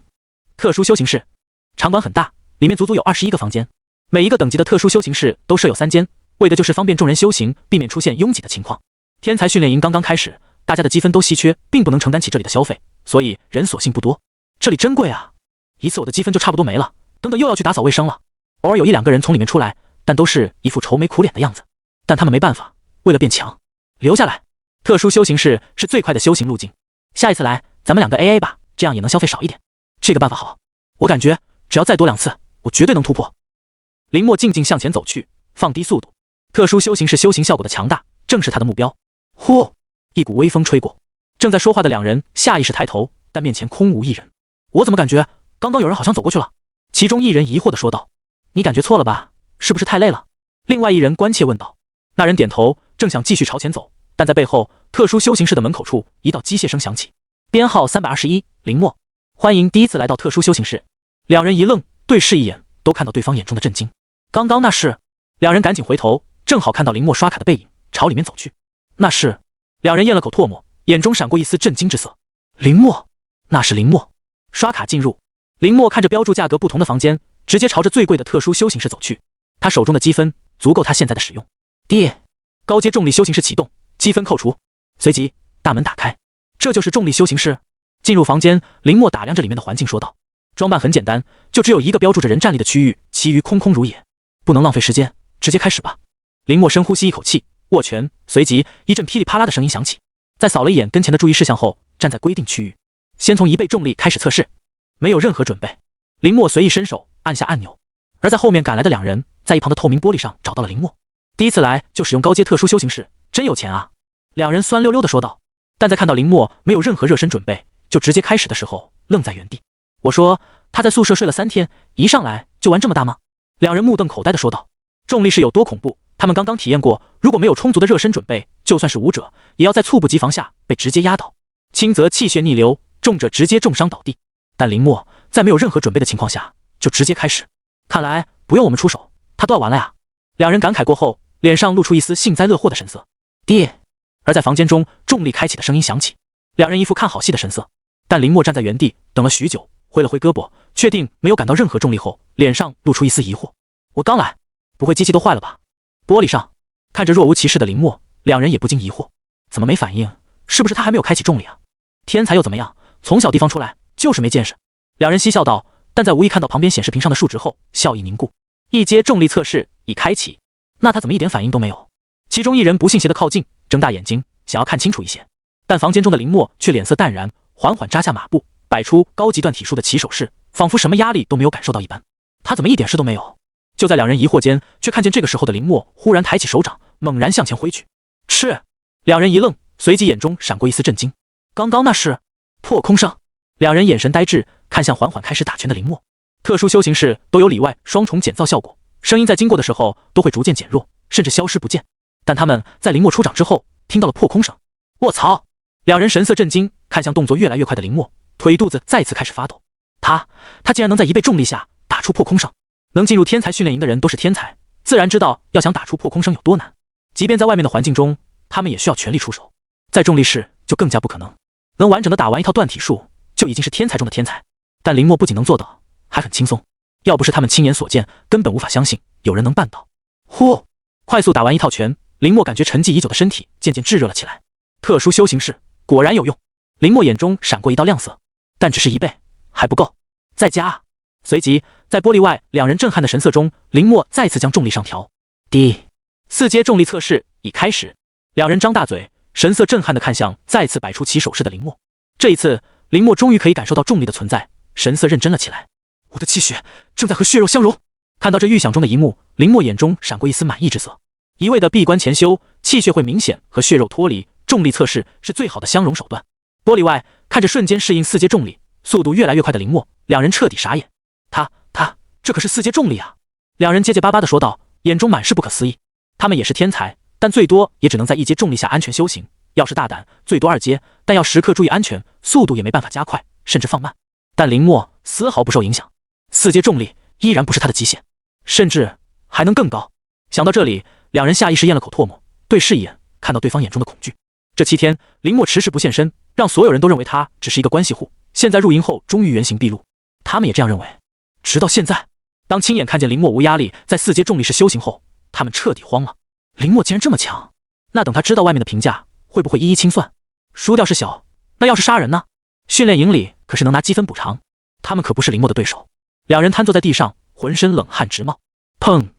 特殊修行室，场馆很大，里面足足有21个房间，每一个等级的特殊修行室都设有3间，为的就是方便众人修行，避免出现拥挤的情况。天才训练营刚刚开始，大家的积分都稀缺，并不能承担起这里的消费，所以人所幸不多。这里真贵啊，一次我的积分就差不多没了，等等又要去打扫卫生了。偶尔有1-2个人从里面出来，但都是一副愁眉苦脸的样子，但他们没办法，为了变强，留下来。特殊修行室是最快的修行路径，下一次来咱们2个 AA 吧，这样也能消费少一点。这个办法好，我感觉只要再多2次，我绝对能突破。林墨静静向前走去，放低速度。特殊修行室修行效果的强大，正是他的目标。呼，一股微风吹过，正在说话的2人下意识抬头，但面前空无一人。我怎么感觉刚刚有人好像走过去了？其中一人疑惑地说道。你感觉错了吧？是不是太累了？另外一人关切问道。那人点头，正想继续朝前走，但在背后特殊修行室的门口处，一道机械声响起。编号321，林墨，欢迎第一次来到特殊修行室。2人一愣，对视一眼，都看到对方眼中的震惊。刚刚那是？2人赶紧回头，正好看到林墨刷卡的背影，朝里面走去。那是？2人咽了口唾沫，眼中闪过一丝震惊之色。林墨，那是林墨。刷卡进入。林墨看着标注价格不同的房间，直接朝着最贵的特殊修行室走去。他手中的积分足够他现在的使用。高阶重力修行室启动，积分扣除。随即大门打开，这就是重力修行室。进入房间，林墨打量着里面的环境说道，装扮很简单，就只有一个标注着人站立的区域，其余空空如也。不能浪费时间，直接开始吧。林墨深呼吸一口气，握拳，随即一阵噼里啪啦的声音响起。在扫了一眼跟前的注意事项后，站在规定区域，先从1倍重力开始测试。没有任何准备，林墨随意伸手按下按钮，而在后面赶来的2人在一旁的透明玻璃上找到了林墨。第一次来就使用高阶特殊修行室，真有钱啊！2人酸溜溜地说道。但在看到林墨没有任何热身准备就直接开始的时候，愣在原地。我说他在宿舍睡了3天，一上来就玩这么大吗？2人目瞪口呆地说道。重力是有多恐怖，他们刚刚体验过，如果没有充足的热身准备，就算是武者，也要在猝不及防下被直接压倒。轻则气血逆流，重者直接重伤倒地。但林墨在没有任何准备的情况下就直接开始，看来不用我们出手，他都要完了呀！2人感慨过后，脸上露出一丝幸灾乐祸的神色。而在房间中，重力开启的声音响起，2人一副看好戏的神色。但林墨站在原地等了许久，挥了挥胳膊，确定没有感到任何重力后，脸上露出一丝疑惑。我刚来，不会机器都坏了吧？玻璃上看着若无其事的林墨，2人也不禁疑惑，怎么没反应？是不是他还没有开启重力啊？天才又怎么样？从小地方出来就是没见识。2人嬉笑道，但在无意看到旁边显示屏上的数值后，笑意凝固。1阶重力测试已开启。那他怎么一点反应都没有？其中一人不信邪的靠近，睁大眼睛想要看清楚一些，但房间中的林墨却脸色淡然，缓缓扎下马步，摆出高级断体术的起手式，仿佛什么压力都没有感受到一般。他怎么一点事都没有？就在2人疑惑间，却看见这个时候的林墨忽然抬起手掌，猛然向前挥去。是！2人一愣，随即眼中闪过一丝震惊。刚刚那是破空声。2人眼神呆滞，看向缓缓开始打拳的林默。特殊修行士都有里外双重减噪效果，声音在经过的时候都会逐渐减弱，甚至消失不见。但他们在林默出掌之后，听到了破空声。卧槽！两人神色震惊，看向动作越来越快的林默，腿肚子再次开始发抖。他竟然能在1倍重力下打出破空声。能进入天才训练营的人都是天才，自然知道要想打出破空声有多难。即便在外面的环境中，他们也需要全力出手，在重力室就更加不可能。能完整的打完一套断体术，就已经是天才中的天才。但林默不仅能做到，还很轻松。要不是他们亲眼所见，根本无法相信有人能办到。呼！快速打完一套拳，林默感觉沉寂已久的身体渐渐炙热了起来。特殊修行士果然有用。林默眼中闪过一道亮色，但只是1倍，还不够，再加。随即，在玻璃外两人震撼的神色中，林默再次将重力上调。第4阶重力测试已开始。两人张大嘴，神色震撼地看向再次摆出起手势的林默。这一次，林默终于可以感受到重力的存在，神色认真了起来。我的气血正在和血肉相融。看到这预想中的一幕，林默眼中闪过一丝满意之色。一味的闭关潜修，气血会明显和血肉脱离，重力测试是最好的相融手段。玻璃外看着瞬间适应4阶重力，速度越来越快的林默，两人彻底傻眼。这可是4阶重力啊！两人结结巴巴地说道，眼中满是不可思议。他们也是天才，但最多也只能在1阶重力下安全修行，要是大胆，最多2阶，但要时刻注意安全，速度也没办法加快，甚至放慢。但林默丝毫不受影响，4阶重力依然不是他的极限，甚至还能更高。想到这里，两人下意识咽了口唾沫，对视一眼，看到对方眼中的恐惧。这7天，林默迟迟不现身，让所有人都认为他只是一个关系户。现在入营后，终于原形毕露，他们也这样认为。直到现在，当亲眼看见林默无压力在4阶重力室修行后，他们彻底慌了。林默竟然这么强，那等他知道外面的评价，会不会一一清算？输掉是小，那要是杀人呢？训练营里可是能拿积分补偿，他们可不是林默的对手。两人瘫坐在地上，浑身冷汗直冒。砰！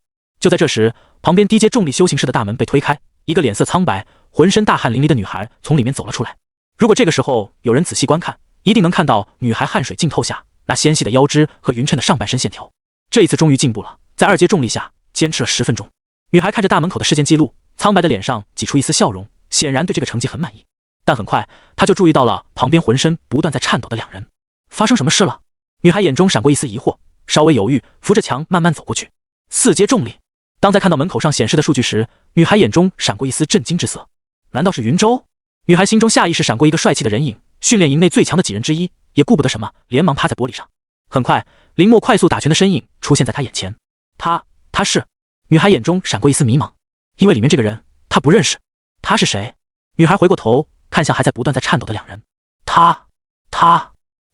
就在这时，旁边低阶重力修行室的大门被推开，一个脸色苍白、浑身大汗淋漓的女孩从里面走了出来。如果这个时候有人仔细观看，一定能看到女孩汗水浸透下那纤细的腰肢和匀称的上半身线条。这一次终于进步了，在2阶重力下坚持了10分钟。女孩看着大门口的事件记录，苍白的脸上挤出一丝笑容，显然对这个成绩很满意。但很快，她就注意到了旁边浑身不断在颤抖的两人。发生什么事了？女孩眼中闪过一丝疑惑，稍微犹豫，扶着墙慢慢走过去。4阶重力。当在看到门口上显示的数据时，女孩眼中闪过一丝震惊之色。难道是云州？女孩心中下意识闪过一个帅气的人影，训练营内最强的几人之一，也顾不得什么，连忙趴在玻璃上。很快，林默快速打拳的身影出现在她眼前。他是……女孩眼中闪过一丝迷茫，因为里面这个人她不认识。他是谁？女孩回过头看向还在不断在颤抖的两人。他……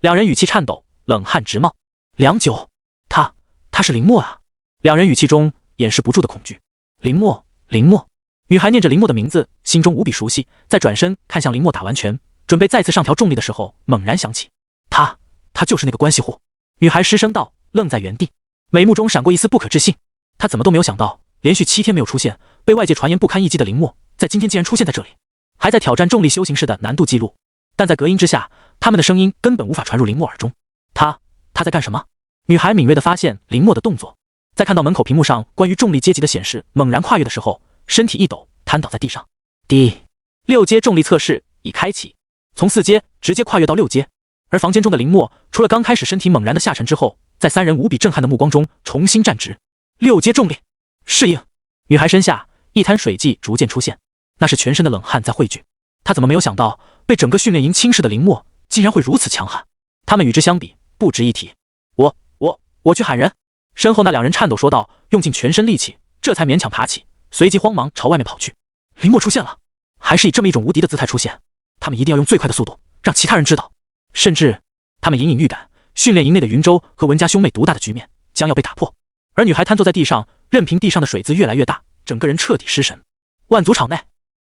两人语气颤抖，冷汗直冒。良久，他是林默啊！两人语气中掩饰不住的恐惧。林默。女孩念着林默的名字，心中无比熟悉。在转身看向林默打完拳，准备再次上调重力的时候，猛然想起，他就是那个关系户。女孩失声道，愣在原地，眉目中闪过一丝不可置信。她怎么都没有想到，连续7天没有出现，被外界传言不堪一击的林默，在今天竟然出现在这里，还在挑战重力修行室的难度记录。但在隔音之下，他们的声音根本无法传入林默耳中。他在干什么？女孩敏锐地发现林默的动作，在看到门口屏幕上关于重力阶级的显示猛然跨越的时候，身体一抖，瘫倒在地上。第6阶重力测试已开启，从4阶直接跨越到6阶。而房间中的林默，除了刚开始身体猛然的下沉之后，在3人无比震撼的目光中重新站直。6阶重力，适应。女孩身下一滩水迹逐渐出现，那是全身的冷汗在汇聚。她怎么没有想到，被整个训练营轻视的林默竟然会如此强悍？他们与之相比不值一提。我去喊人。身后那两人颤抖说道，用尽全身力气，这才勉强爬起，随即慌忙朝外面跑去。林默出现了，还是以这么一种无敌的姿态出现。他们一定要用最快的速度让其他人知道，甚至他们隐隐预感，训练营内的云州和文家兄妹独大的局面将要被打破。而女孩瘫坐在地上，任凭地上的水渍越来越大，整个人彻底失神。万族场内，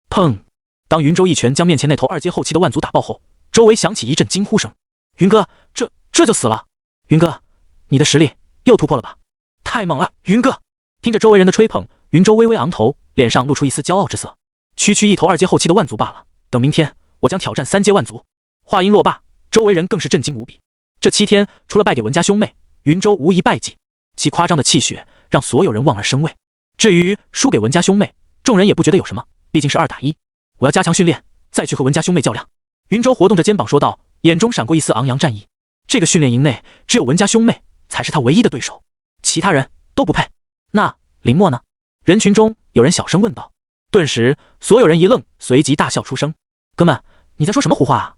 砰！当云州一拳将面前那头2阶后期的万族打爆后，周围响起一阵惊呼声。云哥，这就死了？云哥，你的实力又突破了吧？太猛了，云哥！听着周围人的吹捧，云州微微昂头，脸上露出一丝骄傲之色。区一头2阶后期的万族罢了，等明天我将挑战3阶万族。话音落罢，周围人更是震惊无比。这7天除了败给文家兄妹，云州无疑败绩，其夸张的气血让所有人望而生畏。至于输给文家兄妹，众人也不觉得有什么，毕竟是2打1。我要加强训练，再去和文家兄妹较量。云州活动着肩膀说道，眼中闪过一丝昂扬战意。这个训练营内只有文家兄妹才是他唯一的对手，其他人都不配。那林默呢？人群中有人小声问道。顿时所有人一愣，随即大笑出声。哥们，你在说什么胡话啊？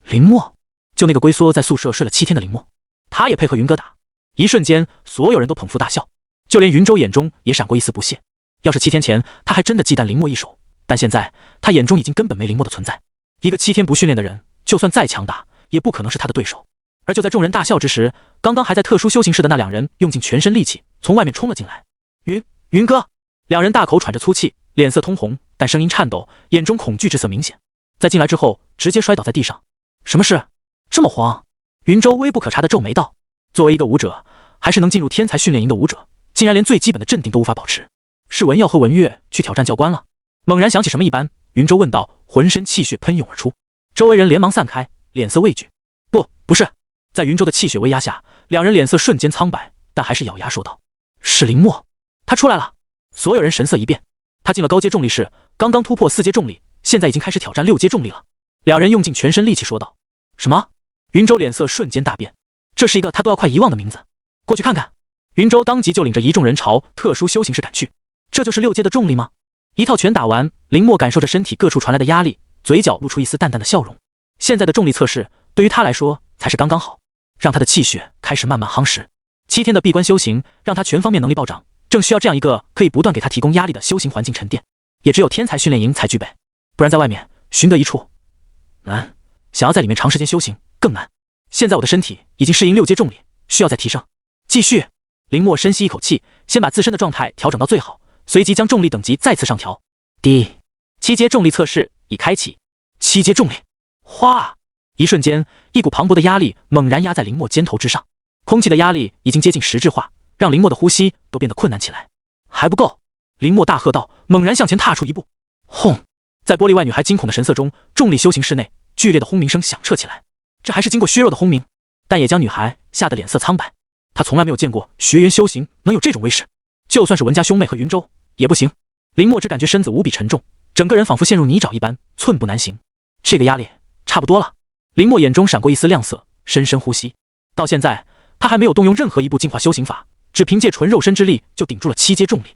林默，就那个龟缩在宿舍睡了7天的林默，他也配合云哥打。一瞬间所有人都捧腹大笑，就连云舟眼中也闪过一丝不屑。要是7天前他还真的忌惮林默一手，但现在他眼中已经根本没林默的存在。一个7天不训练的人，就算再强大也不可能是他的对手。而就在众人大笑之时，刚刚还在特殊修行室的那2人用尽全身力气从外面冲了进来。云哥，2人大口喘着粗气，脸色通红，但声音颤抖，眼中恐惧之色明显。在进来之后直接摔倒在地上。什么事？这么慌？云舟微不可察的皱眉道。作为一个武者，还是能进入天才训练营的武者，竟然连最基本的镇定都无法保持，是文耀和文月去挑战教官了？猛然想起什么一般，云舟问道，浑身气血喷涌而出。周围人连忙散开，脸色畏惧。不是。在云舟的气血威压下，2人脸色瞬间苍白，但还是咬牙说道，是林默，他出来了。所有人神色一变，他进了高阶重力室，刚刚突破4阶重力，现在已经开始挑战6阶重力了。2人用尽全身力气说道。什么？云舟脸色瞬间大变，这是一个他都要快遗忘的名字。过去看看。云舟当即就领着一众人朝特殊修行室赶去。这就是6阶的重力吗？一套拳打完，林默感受着身体各处传来的压力，嘴角露出一丝淡淡的笑容。现在的重力测试对于他来说才是刚刚好，让他的气血开始慢慢夯实。7天的闭关修行让他全方面能力暴涨，正需要这样一个可以不断给他提供压力的修行环境沉淀，也只有天才训练营才具备，不然在外面寻得一处难，想要在里面长时间修行更难。现在我的身体已经适应6阶重力，需要再提升。继续。林默深吸一口气，先把自身的状态调整到最好，随即将重力等级再次上调。第7阶重力测试已开启。7阶重力，哗！一瞬间，一股磅礴的压力猛然压在林默肩头之上，空气的压力已经接近实质化，让林默的呼吸都变得困难起来。还不够！林默大喝道，猛然向前踏出一步。轰！在玻璃外女孩惊恐的神色中，重力修行室内剧烈的轰鸣声响彻起来。这还是经过削弱的轰鸣，但也将女孩吓得脸色苍白。她从来没有见过学员修行能有这种威势，就算是文家兄妹和云舟也不行。林默只感觉身子无比沉重，整个人仿佛陷入泥沼一般，寸步难行。这个压力差不多了。林默眼中闪过一丝亮色，深深呼吸。到现在他还没有动用任何一部进化修行法，只凭借纯肉身之力就顶住了7阶重力。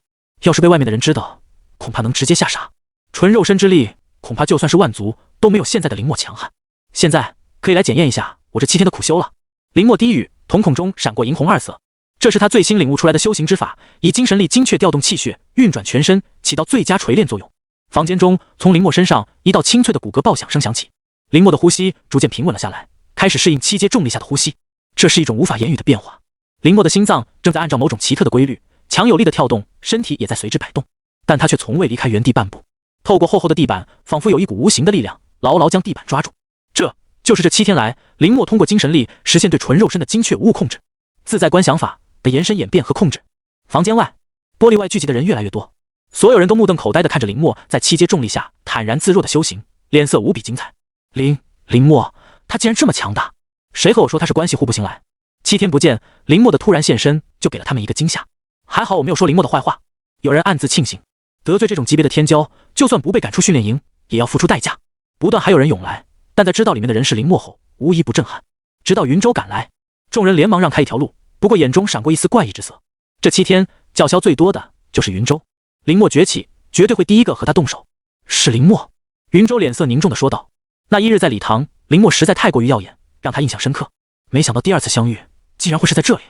要是被外面的人知道，恐怕能直接吓傻。纯肉身之力恐怕就算是万族都没有现在的林默强悍。现在可以来检验一下我这7天的苦修了。林默低语，瞳孔中闪过银红2色，这是他最新领悟出来的修行之法，以精神力精确调动气血，运转全身，起到最佳锤炼作用。房间中，从林默身上一道清脆的骨骼爆响声响起，林默的呼吸逐渐平稳了下来，开始适应7阶重力下的呼吸。这是一种无法言语的变化。林默的心脏正在按照某种奇特的规律，强有力的跳动，身体也在随之摆动，但他却从未离开原地半步。透过厚厚的地板，仿佛有一股无形的力量，牢牢将地板抓住。这就是这7天来，林默通过精神力实现对纯肉身的精确无误控制，自在观想法的延伸演变和控制。房间外，玻璃外聚集的人越来越多，所有人都目瞪口呆地看着林默在7阶重力下坦然自若的修行，脸色无比精彩。林默，他竟然这么强大！谁和我说他是关系户不行来？7天不见，林默的突然现身就给了他们一个惊吓。还好我没有说林默的坏话。有人暗自庆幸，得罪这种级别的天骄，就算不被赶出训练营，也要付出代价。不断还有人涌来，但在知道里面的人是林默后，无一不震撼。直到云舟赶来，众人连忙让开一条路，不过眼中闪过一丝怪异之色。这7天叫嚣最多的就是云舟，林默崛起，绝对会第一个和他动手。是林默，云舟脸色凝重地说道。那一日在礼堂，林默实在太过于耀眼，让他印象深刻。没想到第2次相遇，竟然会是在这里。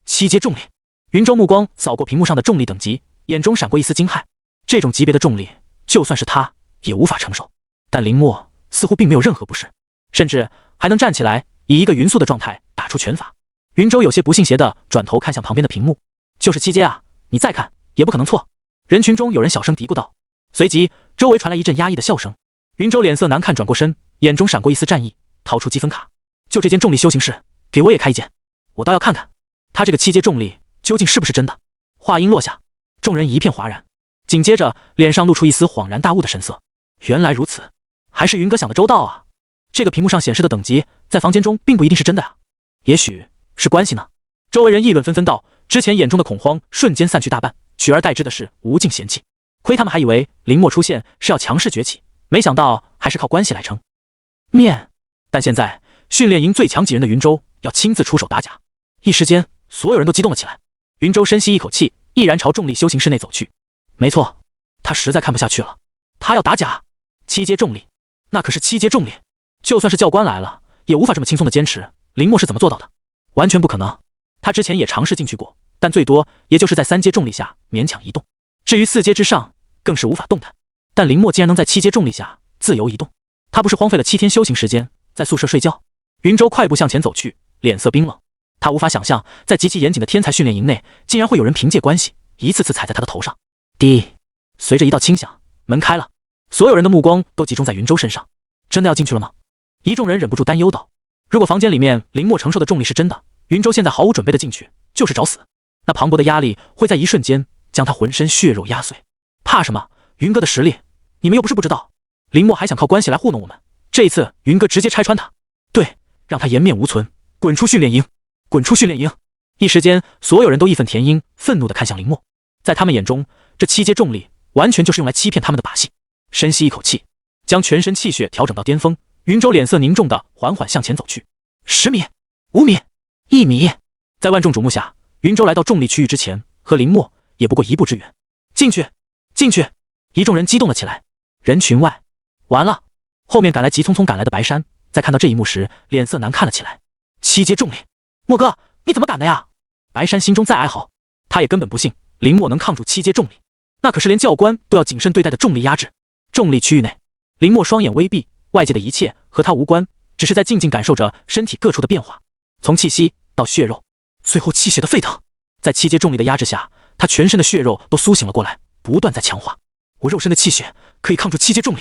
7阶重力，云舟目光扫过屏幕上的重力等级，眼中闪过一丝惊骇。这种级别的重力，就算是他也无法承受。但林默似乎并没有任何不适，甚至还能站起来，以一个匀速的状态打出拳法。云舟有些不信邪地转头看向旁边的屏幕，就是7阶啊，你再看也不可能错。人群中有人小声嘀咕道，随即周围传来一阵压抑的笑声。云舟脸色难看，转过身，眼中闪过一丝战意，掏出积分卡，就这间重力修行室，给我也开一间，我倒要看看他这个7阶重力究竟是不是真的。话音落下，众人一片哗然，紧接着脸上露出一丝恍然大悟的神色。原来如此，还是云哥想的周到啊！这个屏幕上显示的等级，在房间中并不一定是真的啊，也许是关系呢。周围人议论纷纷道，之前眼中的恐慌瞬间散去大半，取而代之的是无尽嫌弃。亏他们还以为林默出现是要强势崛起，没想到还是靠关系来撑面。但现在训练营最强几人的云州要亲自出手打假。一时间，所有人都激动了起来。云州深吸一口气，毅然朝重力修行室内走去。没错，他实在看不下去了，他要打假。7阶重力，那可是7阶重力，就算是教官来了，也无法这么轻松的坚持。林默是怎么做到的？完全不可能。他之前也尝试进去过，但最多也就是在3阶重力下勉强移动，至于4阶之上，更是无法动弹。但林默竟然能在7阶重力下自由移动，他不是荒废了7天修行时间，在宿舍睡觉？云州快步向前走去，脸色冰冷。他无法想象，在极其严谨的天才训练营内，竟然会有人凭借关系一次次踩在他的头上。滴，随着一道轻响，门开了，所有人的目光都集中在云州身上。真的要进去了吗？一众人忍不住担忧道。如果房间里面林默承受的重力是真的，云州现在毫无准备的进去就是找死，那磅礴的压力会在一瞬间将他浑身血肉压碎。怕什么？云哥的实力你们又不是不知道。林默还想靠关系来糊弄我们，这一次云哥直接拆穿他，对，让他颜面无存，滚出训练营，滚出训练营！一时间，所有人都义愤填膺，愤怒地看向林默。在他们眼中，这7阶重力完全就是用来欺骗他们的把戏。深吸一口气，将全身气血调整到巅峰，云州脸色凝重地缓缓向前走去。10米、5米、1米，在万众瞩目下，云州来到重力区域之前，和林默也不过1步之远。进去，进去！一众人激动了起来。人群外，完了！后面急匆匆赶来的白山，在看到这一幕时，脸色难看了起来。7阶重力，默哥，你怎么敢的呀？白山心中在哀嚎，他也根本不信林默能抗住7阶重力，那可是连教官都要谨慎对待的重力压制。重力区域内，林默双眼微闭，外界的一切和他无关，只是在静静感受着身体各处的变化，从气息到血肉，最后气血的沸腾。在7阶重力的压制下，他全身的血肉都苏醒了过来，不断在强化。我肉身的气血可以抗住7阶重力。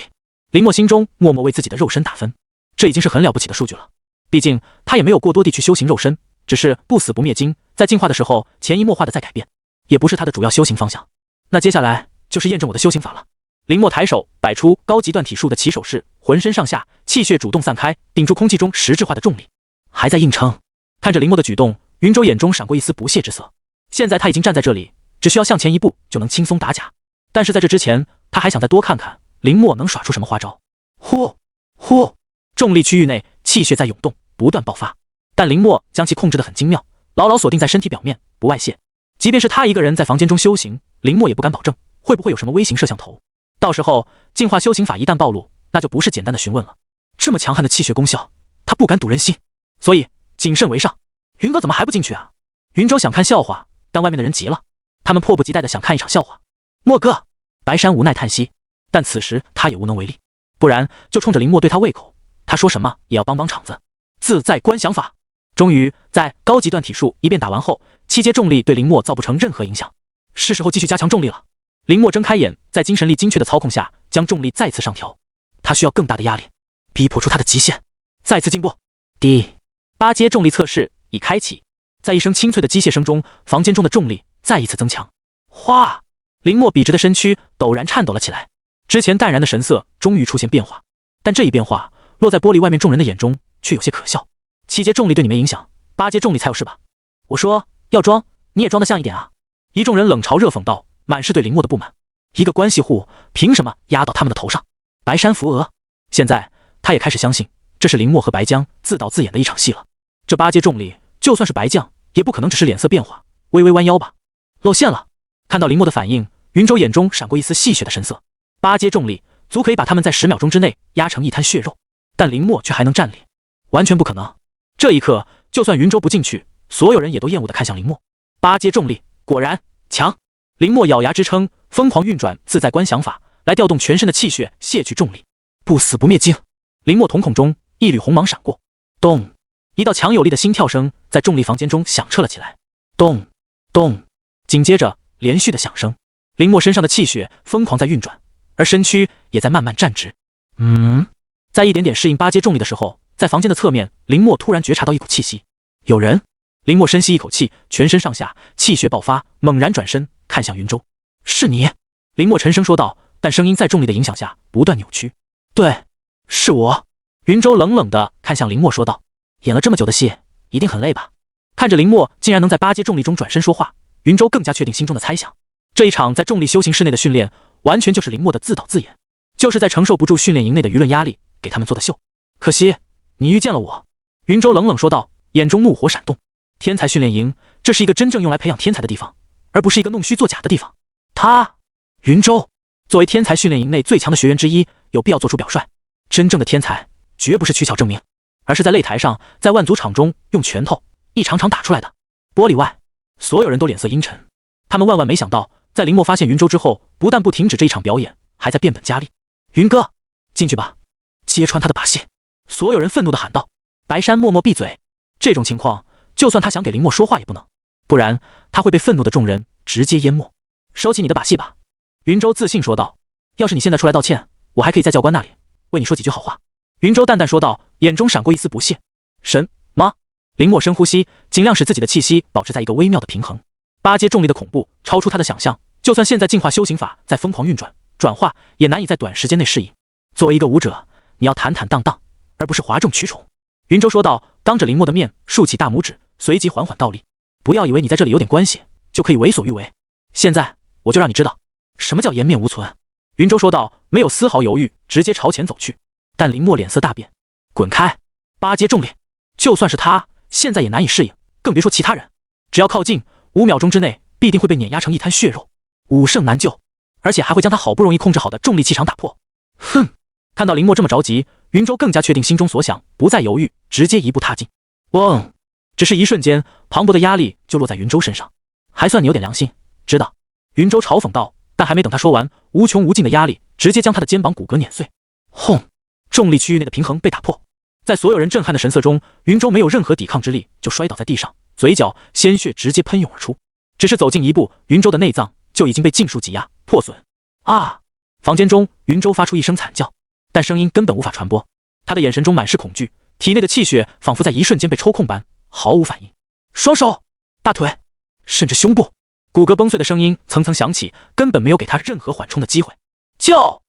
林默心中默默为自己的肉身打分，这已经是很了不起的数据了。毕竟他也没有过多地去修行肉身，只是不死不灭经在进化的时候潜移默化的在改变，也不是他的主要修行方向。那接下来就是验证我的修行法了。林默抬手摆出高级断体术的起手式，浑身上下气血主动散开，顶住空气中实质化的重力，还在硬撑。看着林默的举动，云州眼中闪过一丝不屑之色。现在他已经站在这里，只需要向前一步就能轻松打假。但是在这之前，他还想再多看看林默能耍出什么花招。呼呼，重力区域内气血在涌动，不断爆发，但林默将其控制得很精妙，牢牢锁定在身体表面，不外泄。即便是他一个人在房间中修行，林默也不敢保证会不会有什么微型摄像头。到时候净化修行法一旦暴露，那就不是简单的询问了。这么强悍的气血功效，他不敢赌人心，所以谨慎为上。云哥怎么还不进去啊？云州想看笑话，但外面的人急了，他们迫不及待的想看一场笑话。默哥，白山无奈叹息，但此时他也无能为力，不然就冲着林默对他胃口，他说什么也要帮帮场子。自在观想法，终于在高级断体术一遍打完后，7阶重力对林默造不成任何影响，是时候继续加强重力了。林默睁开眼，在精神力精确的操控下，将重力再次上调。他需要更大的压力，逼迫出他的极限，再次进步。第8阶重力测试已开启，在一声清脆的机械声中，房间中的重力再一次增强。哗！林默笔直的身躯陡然颤抖了起来，之前淡然的神色终于出现变化，但这一变化落在玻璃外面众人的眼中却有些可笑。7阶重力对你没影响，8阶重力才有事吧？我说要装，你也装得像一点啊！一众人冷嘲热讽道，满是对林默的不满。一个关系户凭什么压到他们的头上？白山扶额，现在他也开始相信这是林默和白江自导自演的一场戏了。这8阶重力就算是白将，也不可能只是脸色变化微微弯腰吧？露馅了！看到林默的反应，云州眼中闪过一丝戏谑的神色。8阶重力足可以把他们在10秒钟之内压成一滩血肉，但林默却还能站立，完全不可能。这一刻，就算云州不进去，所有人也都厌恶地看向林默。8阶重力果然强！林默咬牙支撑，疯狂运转自在观想法，来调动全身的气血，卸去重力。不死不灭经！林默瞳孔中一缕红芒闪过，咚！一道强有力的心跳声在重力房间中响彻了起来，咚咚！紧接着连续的响声，林默身上的气血疯狂在运转，而身躯也在慢慢站直。在一点点适应8阶重力的时候，在房间的侧面，林默突然觉察到一股气息，有人。林默深吸一口气，全身上下气血爆发，猛然转身看向云州。是你？林默沉声说道，但声音在重力的影响下不断扭曲。对，是我。云州冷冷地看向林默说道，演了这么久的戏，一定很累吧？看着林默竟然能在8阶重力中转身说话，云州更加确定心中的猜想。这一场在重力修行室内的训练，完全就是林默的自导自演，就是在承受不住训练营内的舆论压力给他们做的秀。可惜你遇见了我。云舟冷冷说道，眼中怒火闪动。天才训练营，这是一个真正用来培养天才的地方，而不是一个弄虚作假的地方。云舟作为天才训练营内最强的学员之一，有必要做出表率。真正的天才绝不是取巧证明，而是在擂台上，在万族场中用拳头一场场打出来的。玻璃外，所有人都脸色阴沉，他们万万没想到，在林墨发现云舟之后，不但不停止这一场表演，还在变本加厉。云哥，进去吧，揭穿他的把戏！所有人愤怒地喊道。白山默默闭嘴，这种情况，就算他想给林墨说话也不能，不然他会被愤怒的众人直接淹没。收起你的把戏吧，云舟自信说道。要是你现在出来道歉，我还可以在教官那里为你说几句好话。云舟淡淡说道，眼中闪过一丝不屑。什么？林墨深呼吸，尽量使自己的气息保持在一个微妙的平衡。八阶重力的恐怖超出他的想象，就算现在进化修行法在疯狂运转化，也难以在短时间内适应。作为一个武者，你要坦坦荡荡，而不是哗众取宠。云舟说道，当着林墨的面竖起大拇指，随即缓缓倒立。不要以为你在这里有点关系就可以为所欲为，现在我就让你知道什么叫颜面无存。云舟说道，没有丝毫犹豫，直接朝前走去。但林墨脸色大变，滚开！八阶重力，就算是他现在也难以适应，更别说其他人。只要靠近，5秒钟之内必定会被碾压成一滩血肉，武圣难救，而且还会将他好不容易控制好的重力气场打破。哼！看到林墨这么着急，云舟更加确定心中所想，不再犹豫，直接一步踏进。嗡！只是一瞬间，磅礴的压力就落在云舟身上。还算你有点良心，知道？云舟嘲讽道。但还没等他说完，无穷无尽的压力直接将他的肩膀骨骼碾碎。轰！重力区域内的平衡被打破，在所有人震撼的神色中，云舟没有任何抵抗之力，就摔倒在地上，嘴角鲜血直接喷涌而出。只是走近一步，云舟的内脏就已经被尽数挤压破损。啊！房间中，云舟发出一声惨叫，但声音根本无法传播。他的眼神中满是恐惧，体内的气血仿佛在一瞬间被抽空般毫无反应。双手、大腿，甚至胸部，骨骼崩碎的声音层层响起，根本没有给他任何缓冲的机会。救！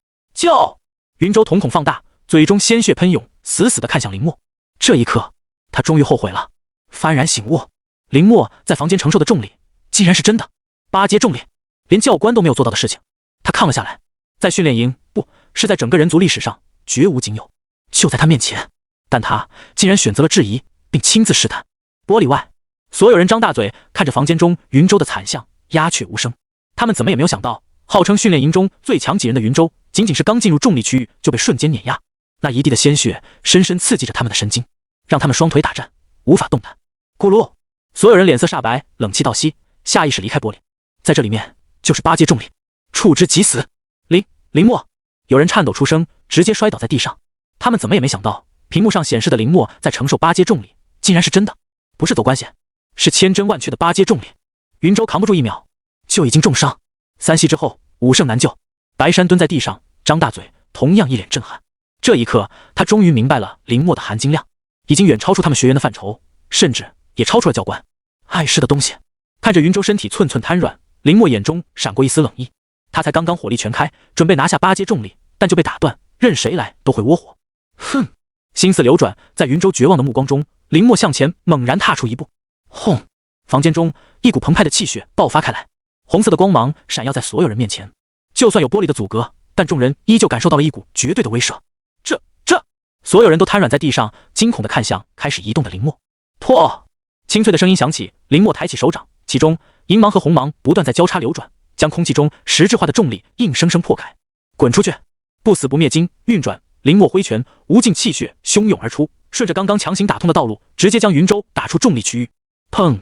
云舟瞳孔放大，嘴中鲜血喷涌，死死地看向林墨。这一刻，他终于后悔了，幡然醒悟，林墨在房间承受的重力竟然是真的，8阶重力，连教官都没有做到的事情，他抗了下来，在训练营，不是在整个人族历史上绝无仅有。就在他面前，但他竟然选择了质疑，并亲自试探。玻璃外，所有人张大嘴看着房间中云舟的惨象，鸦雀无声。他们怎么也没有想到，号称训练营中最强几人的云舟，仅仅是刚进入重力区域就被瞬间碾压。那一地的鲜血深深刺激着他们的神经，让他们双腿打颤，无法动弹。咕噜，所有人脸色煞白，冷气倒吸，下意识离开玻璃。在这里面就是8阶重力，触之即死。林墨，有人颤抖出声，直接摔倒在地上。他们怎么也没想到，屏幕上显示的林墨在承受8阶重力，竟然是真的，不是走关系，是千真万确的8阶重力。云舟扛不住1秒，就已经重伤。3息之后，武圣难救。白山蹲在地上，张大嘴，同样一脸震撼。这一刻，他终于明白了林墨的含金量，已经远超出他们学员的范畴，甚至也超出了教官。碍事的东西！看着云舟身体寸寸瘫软，林墨眼中闪过一丝冷意。他才刚刚火力全开，准备拿下8阶重力，但就被打断，任谁来都会窝火。哼！心思流转，在云舟绝望的目光中，林墨向前猛然踏出一步。轰！房间中一股澎湃的气血爆发开来，红色的光芒闪耀在所有人面前。就算有玻璃的阻隔，但众人依旧感受到了一股绝对的威慑。这！所有人都瘫软在地上，惊恐地看向开始移动的林墨。破！清脆的声音响起，林墨抬起手掌，其中银芒和红芒不断在交叉流转，将空气中实质化的重力硬生生破开。滚出去！不死不灭经运转，林墨挥拳，无尽气血汹涌而出，顺着刚刚强行打通的道路，直接将云舟打出重力区域。砰！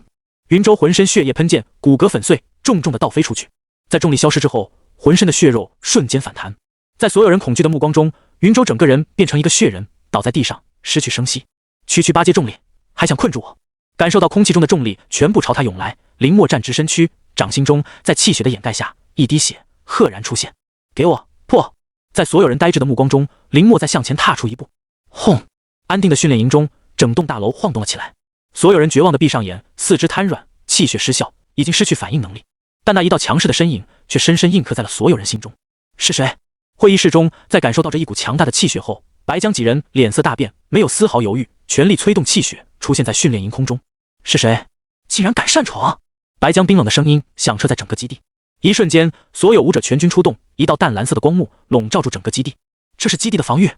云舟浑身血液喷溅，骨骼粉碎，重重的倒飞出去。在重力消失之后，浑身的血肉瞬间反弹。在所有人恐惧的目光中，云舟整个人变成一个血人，倒在地上，失去声息。区8阶重力，还想困住我？感受到空气中的重力全部朝他涌来，林墨站直身躯，掌心中在气血的掩盖下，一滴血赫然出现。给我破！在所有人呆滞的目光中，林墨再向前踏出一步。轰！安定的训练营中，整栋大楼晃动了起来。所有人绝望地闭上眼，四肢瘫软，气血失效，已经失去反应能力。但那一道强势的身影却深深印刻在了所有人心中。是谁？会议室中，在感受到这一股强大的气血后，白江几人脸色大变，没有丝毫犹豫，全力催动气血，出现在训练营空中。是谁？竟然敢擅闯！白江冰冷的声音响彻在整个基地。一瞬间，所有武者全军出动，一道淡蓝色的光幕笼罩住整个基地。这是基地的防御，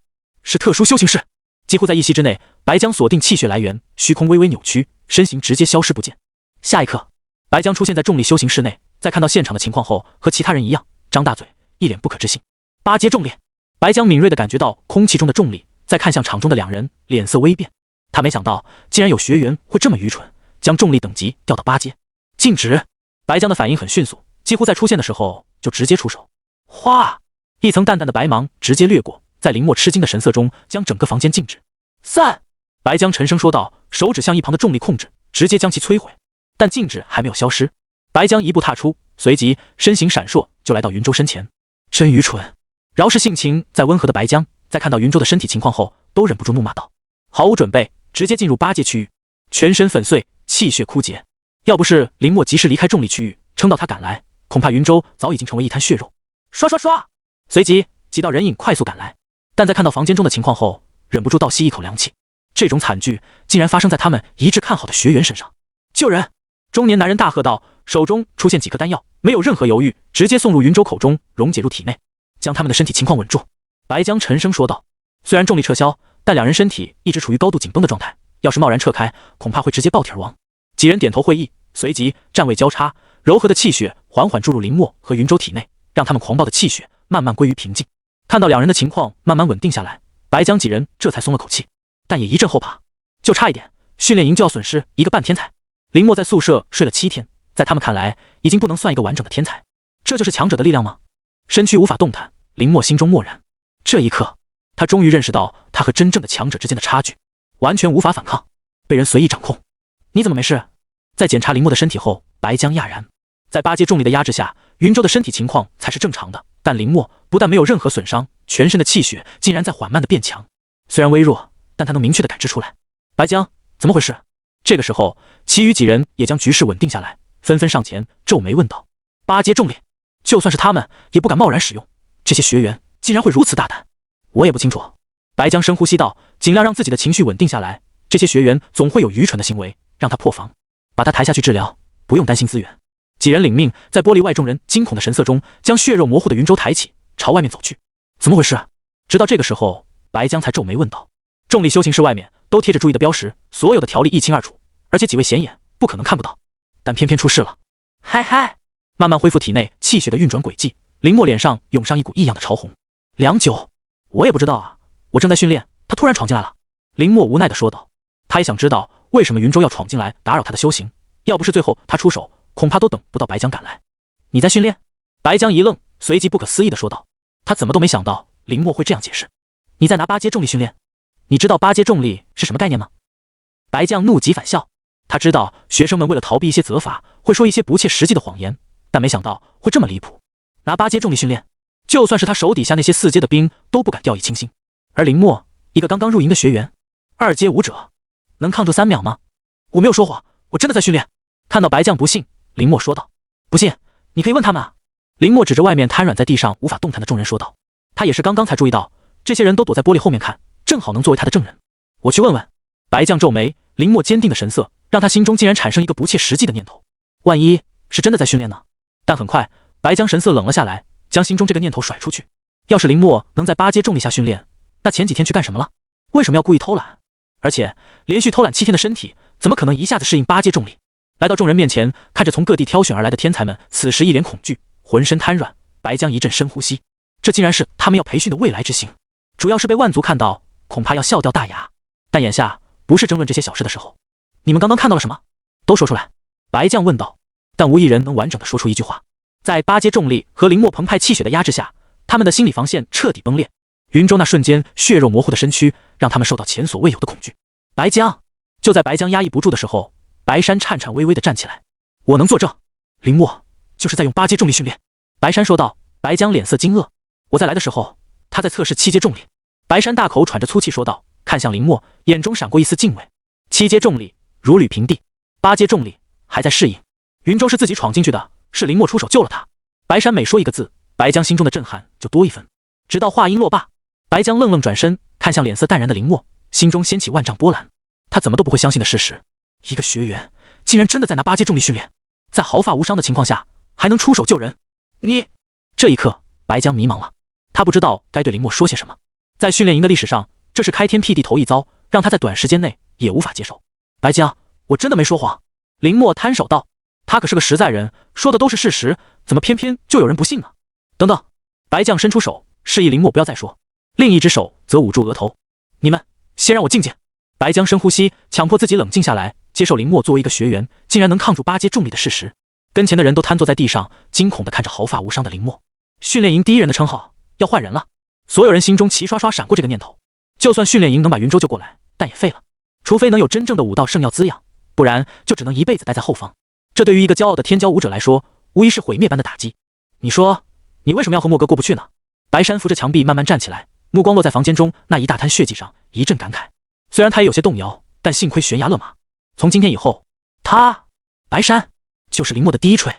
是特殊修行室。几乎在一息之内，白江锁定气血来源，虚空微微扭曲，身形直接消失不见。下一刻，白江出现在重力修行室内，在看到现场的情况后，和其他人一样，张大嘴，一脸不可置信。八阶重力！白江敏锐地感觉到空气中的重力，再看向场中的两人，脸色微变。他没想到，竟然有学员会这么愚蠢，将重力等级调到8阶。禁止！白江的反应很迅速，几乎在出现的时候就直接出手。哗！一层淡淡的白芒直接掠过，在林默吃惊的神色中，将整个房间静止。散！白江沉声说道，手指向一旁的重力控制，直接将其摧毁。但静止还没有消失，白江一步踏出，随即身形闪烁，就来到云舟身前。真愚蠢！饶是性情再温和的白江，在看到云舟的身体情况后，都忍不住怒骂道。毫无准备，直接进入8阶区域，全身粉碎，气血枯竭。要不是林默及时离开重力区域，撑到他赶来，恐怕云舟早已经成为一滩血肉。刷刷刷！随即几道人影快速赶来，但在看到房间中的情况后，忍不住倒吸一口凉气。这种惨剧竟然发生在他们一致看好的学员身上！救人！中年男人大喝道，手中出现几颗丹药，没有任何犹豫，直接送入云舟口中，溶解入体内，将他们的身体情况稳住。白江沉声说道，虽然重力撤销，但两人身体一直处于高度紧绷的状态，要是贸然撤开，恐怕会直接爆体而亡。几人点头会意，随即站位交叉，柔和的气血缓缓注入林默和云舟体内，让他们狂暴的气血慢慢归于平静。看到两人的情况慢慢稳定下来，白江几人这才松了口气，但也一阵后怕，就差一点，训练营就要损失一个半天才。林默在宿舍睡了7天，在他们看来已经不能算一个完整的天才。这就是强者的力量吗？身躯无法动弹，林默心中默然。这一刻，他终于认识到他和真正的强者之间的差距，完全无法反抗，被人随意掌控。你怎么没事？在检查林默的身体后，白江讶然。在8阶重力的压制下，云舟的身体情况才是正常的，但林默不但没有任何损伤，全身的气血竟然在缓慢的变强。虽然微弱，但他能明确的感知出来。白江，怎么回事？这个时候，其余几人也将局势稳定下来，纷纷上前皱眉问道：8阶重力，就算是他们也不敢贸然使用，这些学员竟然会如此大胆。我也不清楚。白江深呼吸道，尽量让自己的情绪稳定下来。这些学员总会有愚蠢的行为，让他破防，把他抬下去治疗，不用担心资源。几人领命，在玻璃外众人惊恐的神色中，将血肉模糊的云舟抬起，朝外面走去。怎么回事？直到这个时候，白江才皱眉问道。重力修行室外面都贴着注意的标识，所有的条例一清二楚，而且几位显眼，不可能看不到。但偏偏出事了。嗨嗨！慢慢恢复体内气血的运转轨迹，林默脸上涌上一股异样的潮红。良久，我也不知道啊，我正在训练，他突然闯进来了。林默无奈地说道。他也想知道为什么云舟要闯进来打扰他的修行，要不是最后他出手，恐怕都等不到白江赶来。你在训练？白江一愣，随即不可思议地说道。他怎么都没想到林默会这样解释。你在拿8阶重力训练？你知道8阶重力是什么概念吗？白江怒极反笑。他知道学生们为了逃避一些责罚，会说一些不切实际的谎言，但没想到会这么离谱。拿8阶重力训练，就算是他手底下那些4阶的兵都不敢掉以轻心。而林默，一个刚刚入营的学员，2阶武者，能抗住3秒吗？我没有说谎，我真的在训练。看到白将不信，林默说道。不信，你可以问他们啊。林默指着外面瘫软在地上无法动弹的众人说道。他也是刚刚才注意到，这些人都躲在玻璃后面看，正好能作为他的证人。我去问问。白将皱眉，林默坚定的神色让他心中竟然产生一个不切实际的念头，万一是真的在训练呢？但很快，白将神色冷了下来，将心中这个念头甩出去。要是林默能在8阶重力下训练，那前几天去干什么了？为什么要故意偷懒？而且连续偷懒7天的身体，怎么可能一下子适应8阶重力？来到众人面前，看着从各地挑选而来的天才们，此时一脸恐惧，浑身瘫软。白将一阵深呼吸，这竟然是他们要培训的未来之星，主要是被万族看到，恐怕要笑掉大牙。但眼下不是争论这些小事的时候。你们刚刚看到了什么？都说出来。白将问道。但无一人能完整的说出一句话。在8阶重力和林默澎湃气血的压制下，他们的心理防线彻底崩裂。云舟那瞬间血肉模糊的身躯，让他们受到前所未有的恐惧。白将！就在白将压抑不住的时候，白山颤颤巍巍地站起来。我能作证，林默就是在用8阶重力训练。白山说道。白将脸色惊愕。我在来的时候，他在测试7阶重力。白山大口喘着粗气说道，看向林默，眼中闪过一丝敬畏。7阶重力如履平地，8阶重力还在适应。云舟是自己闯进去的，是林默出手救了他。白山每说一个字，白将心中的震撼就多一分。直到话音落罢，白将愣愣转身，看向脸色淡然的林默，心中掀起万丈波澜。他怎么都不会相信的事实，一个学员竟然真的在拿8阶重力训练，在毫发无伤的情况下还能出手救人。你……这一刻，白将迷茫了，他不知道该对林默说些什么。在训练营的历史上，这是开天辟地头一遭，让他在短时间内也无法接受。白江，我真的没说谎。林默摊手道，他可是个实在人，说的都是事实，怎么偏偏就有人不信呢？等等，白将伸出手示意林默不要再说，另一只手则捂住额头。你们先让我静静。白江深呼吸，强迫自己冷静下来，接受林默作为一个学员竟然能抗住8阶重力的事实。跟前的人都瘫坐在地上，惊恐地看着毫发无伤的林默。训练营第一人的称号要换人了，所有人心中齐刷刷闪过这个念头。就算训练营能把云州救过来，但也废了，除非能有真正的武道圣药滋养，不然就只能一辈子待在后方。这对于一个骄傲的天骄武者来说，无疑是毁灭般的打击。你说，你为什么要和莫哥过不去呢？白山扶着墙壁慢慢站起来，目光落在房间中那一大滩血迹上，一阵感慨。虽然他也有些动摇，但幸亏悬崖勒马。从今天以后，他白山就是林默的第一锤。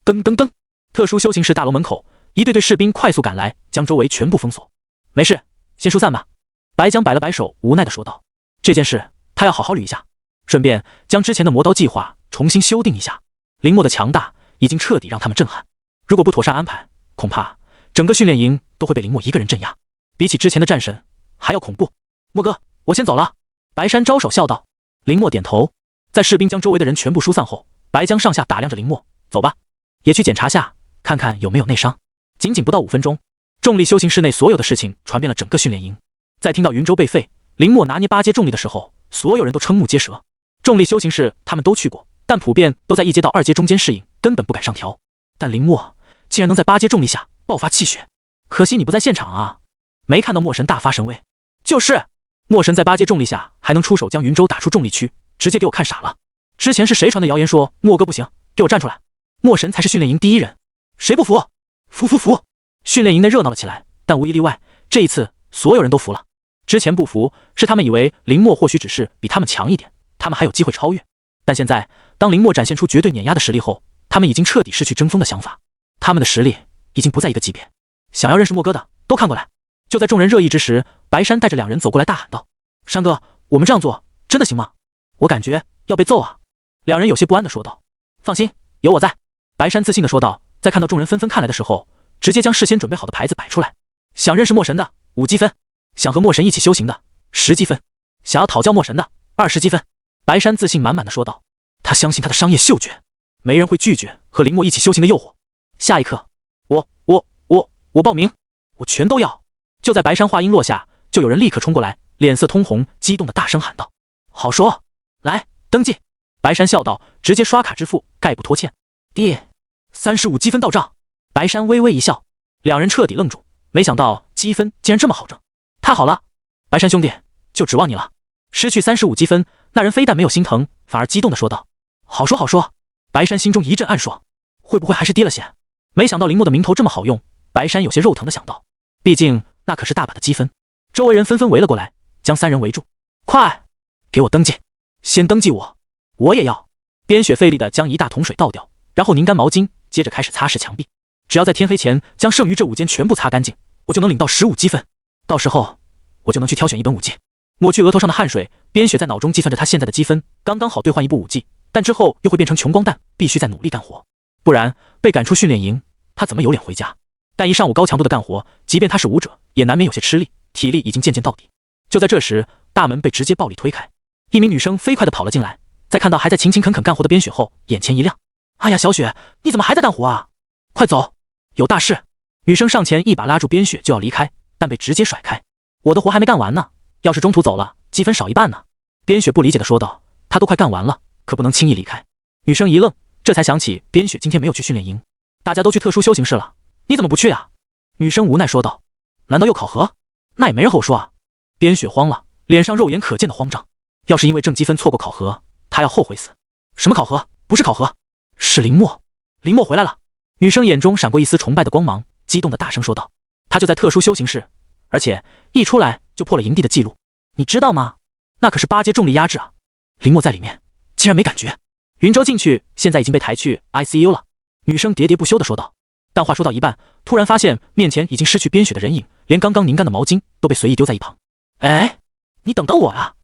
噔噔噔，特殊修行室大楼门口，一队队士兵快速赶来，将周围全部封锁。没事，先疏散吧。白江摆了摆手，无奈地说道：“这件事他要好好捋一下，顺便将之前的魔刀计划重新修订一下。林默的强大已经彻底让他们震撼，如果不妥善安排，恐怕整个训练营都会被林默一个人镇压，比起之前的战神还要恐怖。默哥，我先走了。”白山招手笑道。林默点头，在士兵将周围的人全部疏散后，白江上下打量着林默：“走吧，也去检查下，看看有没有内伤。”仅仅不到5分钟，重力修行室内所有的事情传遍了整个训练营。在听到云州被废，林默拿捏8阶重力的时候，所有人都瞠目结舌。重力修行室他们都去过，但普遍都在1阶到2阶中间适应，根本不敢上调。但林默竟然能在8阶重力下爆发气血，可惜你不在现场啊，没看到墨神大发神威。就是墨神在8阶重力下还能出手将云州打出重力区，直接给我看傻了。之前是谁传的谣言说莫哥不行，给我站出来，墨神才是训练营第一人，谁不服？服服服！训练营内热闹了起来，但无一例外，这一次所有人都服了。之前不服是他们以为林默或许只是比他们强一点，他们还有机会超越。但现在当林默展现出绝对碾压的实力后，他们已经彻底失去争锋的想法，他们的实力已经不在一个级别。想要认识莫哥的都看过来。就在众人热议之时，白山带着2人走过来大喊道：“山哥，我们这样做真的行吗？我感觉要被揍啊！”2人有些不安地说道。“放心，有我在。”白山自信地说道，在看到众人纷纷看来的时候，直接将事先准备好的牌子摆出来。想认识墨神的5积分，想和墨神一起修行的10积分，想要讨教墨神的20积分。白山自信满满的说道，他相信他的商业嗅觉，没人会拒绝和林默一起修行的诱惑。下一刻，我报名，我全都要。就在白山话音落下，就有人立刻冲过来，脸色通红，激动的大声喊道：“好说，来登记！”白山笑道，直接刷卡支付，概不拖欠。第35积分到账。白山微微一笑，2人彻底愣住，没想到积分竟然这么好挣，太好了！白山兄弟，就指望你了。失去35积分，那人非但没有心疼，反而激动的说道：“好说好说。”白山心中一阵暗爽，会不会还是跌了险？没想到林默的名头这么好用，白山有些肉疼的想到，毕竟那可是大把的积分。周围人纷纷围了过来，将3人围住。快，给我登记！先登记我，我也要。边雪费力的将一大桶水倒掉，然后拧干毛巾，接着开始擦拭墙壁。只要在天黑前将剩余这5间全部擦干净，我就能领到15积分。到时候我就能去挑选一本武技。抹去额头上的汗水，边雪在脑中计算着他现在的积分，刚刚好兑换一部武技，但之后又会变成穷光蛋，必须再努力干活，不然被赶出训练营，他怎么有脸回家？但一上午高强度的干活，即便他是武者，也难免有些吃力，体力已经渐渐到底。就在这时，大门被直接暴力推开，一名女生飞快地跑了进来，在看到还在勤勤恳恳干活的边雪后，眼前一亮：“哎呀，小雪，你怎么还在干活啊？快走，有大事！”女生上前一把拉住边雪就要离开，但被直接甩开：“我的活还没干完呢，要是中途走了，积分少一半呢。”边雪不理解地说道：“她都快干完了，可不能轻易离开。”女生一愣，这才想起边雪今天没有去训练营，大家都去特殊修行室了，你怎么不去啊？女生无奈说道：“难道又考核？那也没人和我说啊。”边雪慌了，脸上肉眼可见的慌张。要是因为挣积分错过考核，她要后悔死。什么考核？不是考核，是林默。林默回来了。女生眼中闪过一丝崇拜的光芒，激动的大声说道：“他就在特殊修行室，而且一出来就破了营地的记录，你知道吗？那可是8阶重力压制啊！林默在里面，竟然没感觉。云州进去，现在已经被抬去 ICU 了。”女生喋喋不休地说道。但话说到一半，突然发现面前已经失去边雪的人影，连刚刚拧干的毛巾都被随意丢在一旁。“哎，你等等我啊！”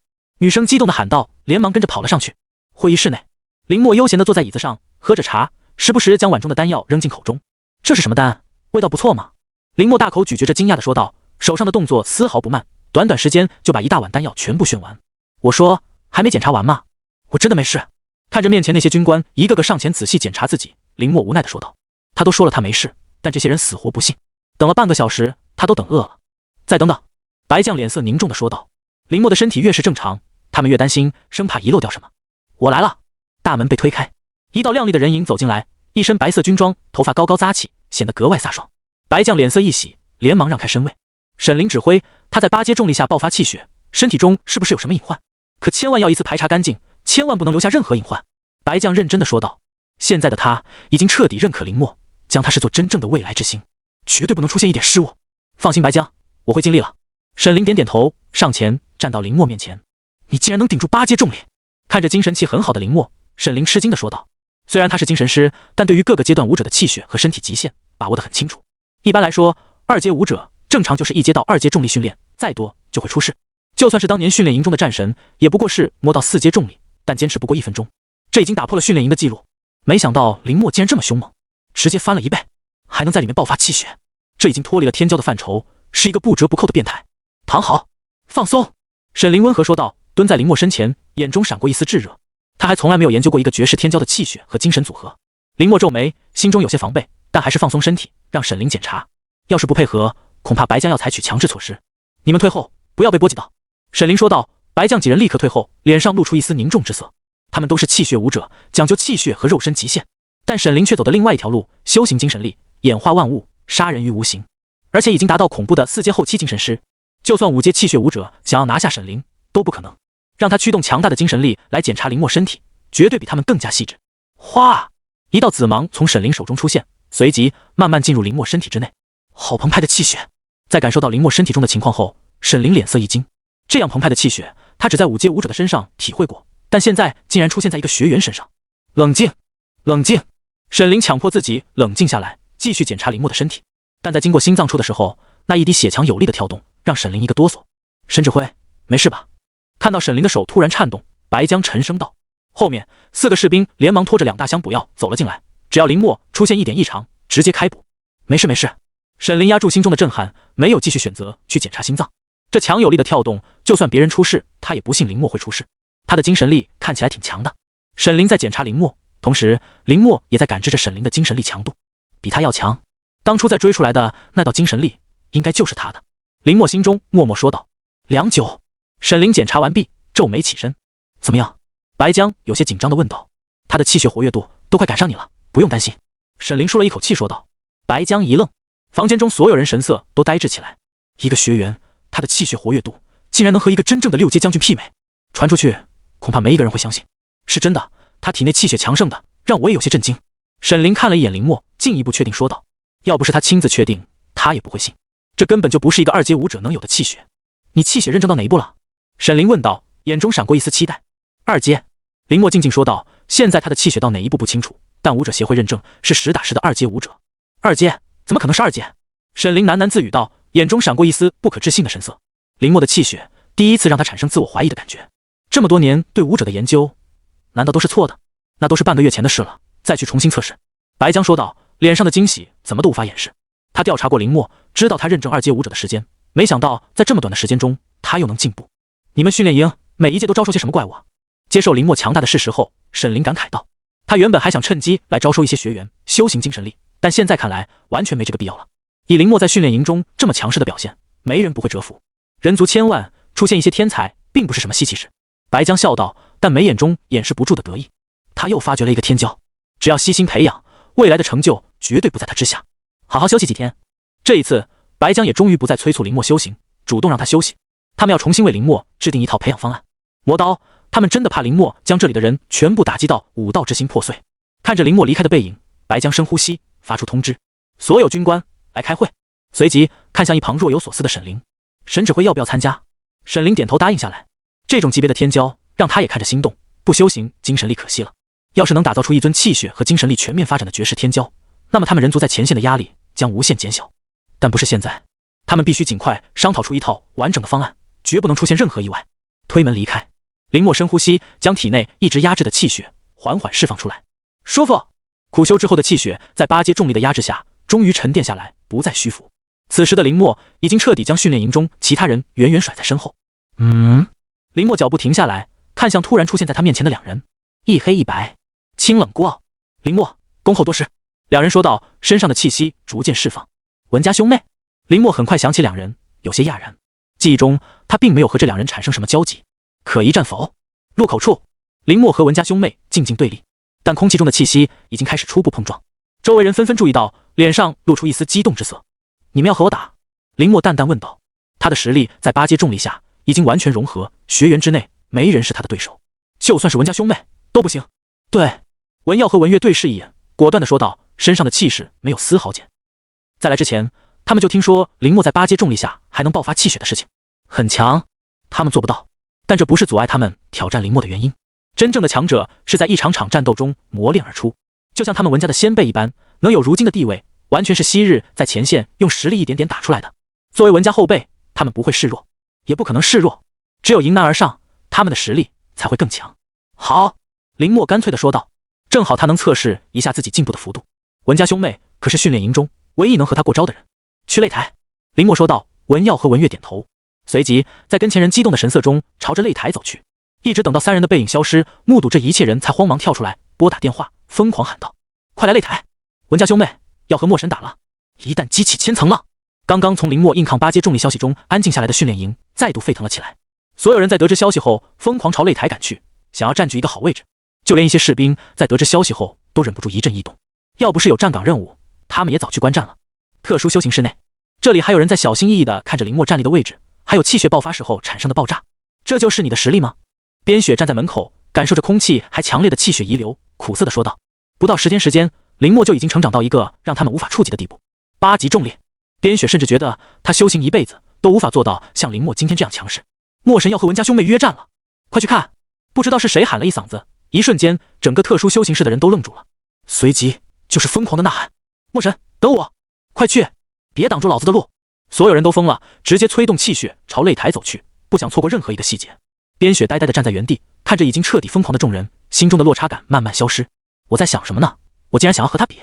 女生激动地喊道，连忙跟着跑了上去。会议室内，林默悠闲地坐在椅子上，喝着茶，时不时将碗中的丹药扔进口中。“这是什么丹？味道不错嘛。”林默大口咀嚼着，惊讶地说道，手上的动作丝毫不慢，短短时间就把一大碗丹药全部炫完。我说还没检查完吗？我真的没事。看着面前那些军官一个个上前仔细检查自己，林默无奈地说道。他都说了他没事，但这些人死活不信。等了半个小时，他都等饿了。再等等，白将脸色凝重地说道。林默的身体越是正常，他们越担心，生怕遗漏掉什么。我来了。大门被推开，一道亮丽的人影走进来，一身白色军装，头发高高扎起，显得格外飒爽。白将脸色一喜，连忙让开身位。沈凌指挥他在8阶重力下爆发气血，身体中是不是有什么隐患？可千万要一次排查干净，千万不能留下任何隐患。白将认真地说道。现在的他已经彻底认可林默，将他视作真正的未来之星，绝对不能出现一点失误。放心白将，我会尽力了。沈凌点点头，上前站到林默面前。你竟然能顶住8阶重力？看着精神气很好的林默，沈凌吃惊地说道。虽然他是精神师，但对于各个阶段武者的气血和身体极限把握得很清楚。一般来说，2阶武者正常就是1阶到2阶重力训练，再多就会出事。就算是当年训练营中的战神，也不过是摸到4阶重力，但坚持不过1分钟，这已经打破了训练营的记录。没想到林默竟然这么凶猛，直接翻了1倍，还能在里面爆发气血，这已经脱离了天骄的范畴，是一个不折不扣的变态。躺好，放松。沈凌温和说道，蹲在林默身前，眼中闪过一丝炙热。他还从来没有研究过一个绝世天骄的气血和精神组合。林默皱眉，心中有些防备，但还是放松身体，让沈凌检查。要是不配合，恐怕白将要采取强制措施。你们退后，不要被波及到。沈凌说道。白将几人立刻退后，脸上露出一丝凝重之色。他们都是气血武者，讲究气血和肉身极限，但沈凌却走的另外一条路，修行精神力，演化万物，杀人于无形，而且已经达到恐怖的4阶后期精神师。就算5阶气血武者想要拿下沈凌，都不可能。让他驱动强大的精神力来检查林默身体，绝对比他们更加细致。哗！一道紫芒从沈凌手中出现，随即慢慢进入林默身体之内。好澎湃的气血！在感受到林默身体中的情况后，沈凌脸色一惊。这样澎湃的气血，他只在5阶武者的身上体会过，但现在竟然出现在一个学员身上。冷静，冷静！沈凌强迫自己冷静下来，继续检查林默的身体。但在经过心脏处的时候，那一滴血强有力的跳动，让沈凌一个哆嗦。沈指挥，没事吧？看到沈凌的手突然颤动，白将沉声道。后面4个士兵连忙拖着2大箱补药走了进来，只要林默出现一点异常，直接开补。没事没事。沈凌压住心中的震撼，没有继续选择去检查心脏。这强有力的跳动，就算别人出事，他也不信林默会出事。他的精神力看起来挺强的。沈凌在检查林默，同时林默也在感知着沈凌的精神力强度，比他要强。当初在追出来的那道精神力，应该就是他的。林默心中默默说道。良久，沈凌检查完毕，皱眉起身。怎么样？白将有些紧张地问道。他的气血活跃度都快赶上你了，不用担心。沈凌舒了一口气说道。白将一愣，房间中所有人神色都呆滞起来。一个学员，他的气血活跃度竟然能和一个真正的6阶将军媲美，传出去恐怕没一个人会相信。是真的，他体内气血强盛的，让我也有些震惊。沈凌看了一眼林默，进一步确定说道。要不是他亲自确定，他也不会信。这根本就不是一个2阶武者能有的气血。你气血认证到哪一步了？沈凌问道，眼中闪过一丝期待。2阶，林默静静说道。现在他的气血到哪一步不清楚，但武者协会认证是实打实的2阶武者。2阶？怎么可能是2阶？沈凌喃喃自语道，眼中闪过一丝不可置信的神色。林默的气血第一次让他产生自我怀疑的感觉。这么多年对武者的研究，难道都是错的？那都是半个月前的事了，再去重新测试。白将说道，脸上的惊喜怎么都无法掩饰。他调查过林默，知道他认证2阶武者的时间，没想到在这么短的时间中，他又能进步。你们训练营每一届都招收些什么怪物啊？接受林默强大的事实后，沈凌感慨道。他原本还想趁机来招收一些学员，修行精神力，但现在看来完全没这个必要了。以林默在训练营中这么强势的表现，没人不会折服。人族千万，出现一些天才并不是什么稀奇事。白将笑道，但眉眼中掩饰不住的得意。他又发掘了一个天骄，只要悉心培养，未来的成就绝对不在他之下。好好休息几天。这一次，白将也终于不再催促林默修行，主动让他休息。他们要重新为林默制定一套培养方案。磨刀，他们真的怕林默将这里的人全部打击到武道之心破碎。看着林默离开的背影，白将深呼吸，发出通知：所有军官来开会。随即看向一旁若有所思的沈凌，沈指挥要不要参加？沈凌点头答应下来。这种级别的天骄让他也看着心动，不修行精神力可惜了。要是能打造出一尊气血和精神力全面发展的绝世天骄，那么他们人族在前线的压力将无限减小。但不是现在，他们必须尽快商讨出一套完整的方案，绝不能出现任何意外。推门离开，林默深呼吸，将体内一直压制的气血缓缓释放出来。舒服！苦修之后的气血在8阶重力的压制下终于沉淀下来，不再虚浮。此时的林默已经彻底将训练营中其他人远远甩在身后。林默脚步停下来，看向突然出现在他面前的两人，一黑一白，清冷孤傲。林默，恭候多时。两人说道，身上的气息逐渐释放。文家兄妹。林默很快想起两人，有些讶然。记忆中他并没有和这两人产生什么交集。可一战否？路口处，林默和文家兄妹静静对立，但空气中的气息已经开始初步碰撞。周围人纷纷注意到，脸上露出一丝激动之色。你们要和我打？林默淡淡问道。他的实力在八阶重力下已经完全融合，学员之内没人是他的对手，就算是文家兄妹都不行。对，文耀和文月对视一眼，果断地说道，身上的气势没有丝毫减。在来之前，他们就听说林默在八阶重力下还能爆发气血的事情，很强。他们做不到，但这不是阻碍他们挑战林默的原因。真正的强者是在一场场战斗中磨练而出，就像他们文家的先辈一般，能有如今的地位，完全是昔日在前线用实力一点点打出来的。作为文家后辈，他们不会示弱，也不可能示弱，只有迎难而上，他们的实力才会更强。好，林默干脆地说道，正好他能测试一下自己进步的幅度。文家兄妹可是训练营中唯一能和他过招的人。去擂台，林默说道。文耀和文月点头，随即在跟前人激动的神色中朝着擂台走去。一直等到三人的背影消失，目睹这一切人才慌忙跳出来拨打电话，疯狂喊道，快来擂台，文家兄妹要和墨神打了。一旦激起千层浪，刚刚从林默硬抗八阶重力消息中安静下来的训练营再度沸腾了起来。所有人在得知消息后疯狂朝擂台赶去，想要占据一个好位置，就连一些士兵在得知消息后都忍不住一阵异动。要不是有站岗任务，他们也早去观战了。特殊修行室内，这里还有人在小心翼翼地看着林默站立的位置，还有气血爆发时候产生的爆炸。这就是你的实力吗？边雪站在门口，感受着空气还强烈的气血遗流，苦涩地说道。不到10天时间，林默就已经成长到一个让他们无法触及的地步。8级重力，边雪甚至觉得他修行一辈子都无法做到像林默今天这样强势。墨神要和文家兄妹约战了，快去看！不知道是谁喊了一嗓子，一瞬间整个特殊修行室的人都愣住了，随即就是疯狂的呐喊，墨神等我，快去，别挡住老子的路！所有人都疯了，直接催动气血朝擂台走去，不想错过任何一个细节。边雪呆呆地站在原地，看着已经彻底疯狂的众人，心中的落差感慢慢消失。我在想什么呢？我竟然想要和他比。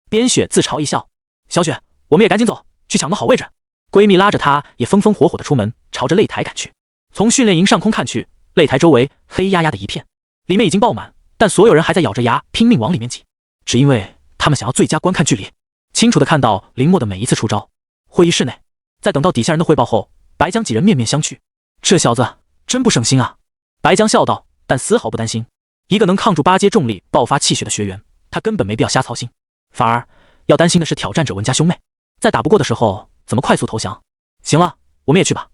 边雪自嘲一笑。小雪，我们也赶紧走，去抢个好位置。闺蜜拉着她也风风火火地出门，朝着擂台赶去。从训练营上空看去，擂台周围黑压压的一片，里面已经爆满，但所有人还在咬着牙拼命往里面挤，只因为他们想要最佳观看距离，清楚地看到林默的每一次出招。会议室内，在等到底下人的汇报后，白江几人面面相觑。这小子真不省心啊！白江笑道，但丝毫不担心。一个能抗住8阶重力爆发气血的学员，他根本没必要瞎操心，反而要担心的是挑战者文家兄妹，在打不过的时候怎么快速投降。行了，我们也去吧。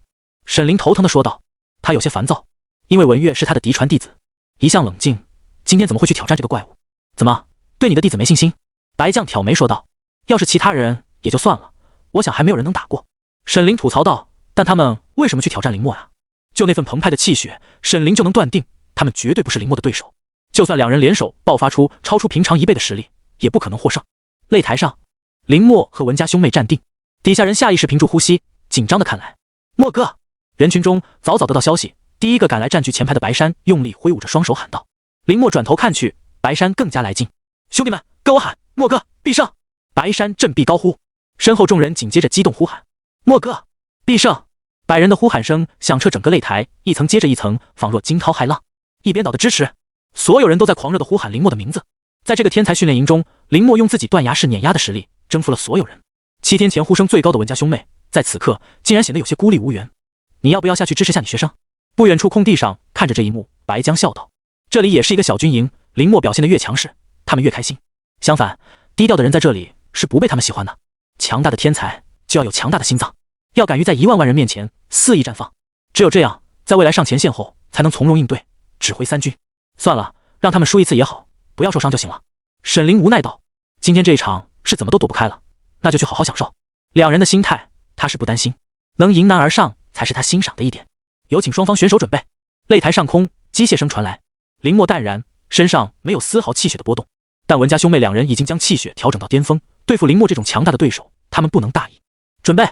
沈凌头疼地说道，他有些烦躁，因为文月是他的嫡传弟子，一向冷静，今天怎么会去挑战这个怪物？怎么，对你的弟子没信心？白将挑眉说道，要是其他人也就算了，我想还没有人能打过。沈凌吐槽道，但他们为什么去挑战林默啊？就那份澎湃的气血，沈凌就能断定他们绝对不是林默的对手，就算两人联手爆发出超出平常1倍的实力，也不可能获胜。擂台上，林默和文家兄妹站定，底下人下意识屏住呼吸，紧张的看来。默哥！人群中早早得到消息，第一个赶来占据前排的白山用力挥舞着双手喊道。林默转头看去，白山更加来劲，兄弟们跟我喊，默哥必胜！白山振臂高呼，身后众人紧接着激动呼喊，默哥必胜！百人的呼喊声响彻整个擂台，一层接着一层，仿若惊涛骇浪。一边倒的支持，所有人都在狂热地呼喊林默的名字。在这个天才训练营中，林默用自己断崖式碾压的实力征服了所有人。7天前呼声最高的文家兄妹，在此刻竟然显得有些孤立无援。你要不要下去支持下你学生？不远处空地上看着这一幕，白江笑道，这里也是一个小军营，林默表现得越强势，他们越开心。相反，低调的人在这里是不被他们喜欢的。强大的天才就要有强大的心脏，要敢于在1万万人面前肆意绽放，只有这样，在未来上前线后才能从容应对，指挥3军。算了，让他们输一次也好，不要受伤就行了。沈凌无奈道，今天这一场是怎么都躲不开了，那就去好好享受。两人的心态他是不担心，能迎难而上才是他欣赏的一点。有请双方选手准备。擂台上空机械声传来，林默淡然，身上没有丝毫气血的波动，但文家兄妹两人已经将气血调整到巅峰，对付林默这种强大的对手，他们不能大意。准备！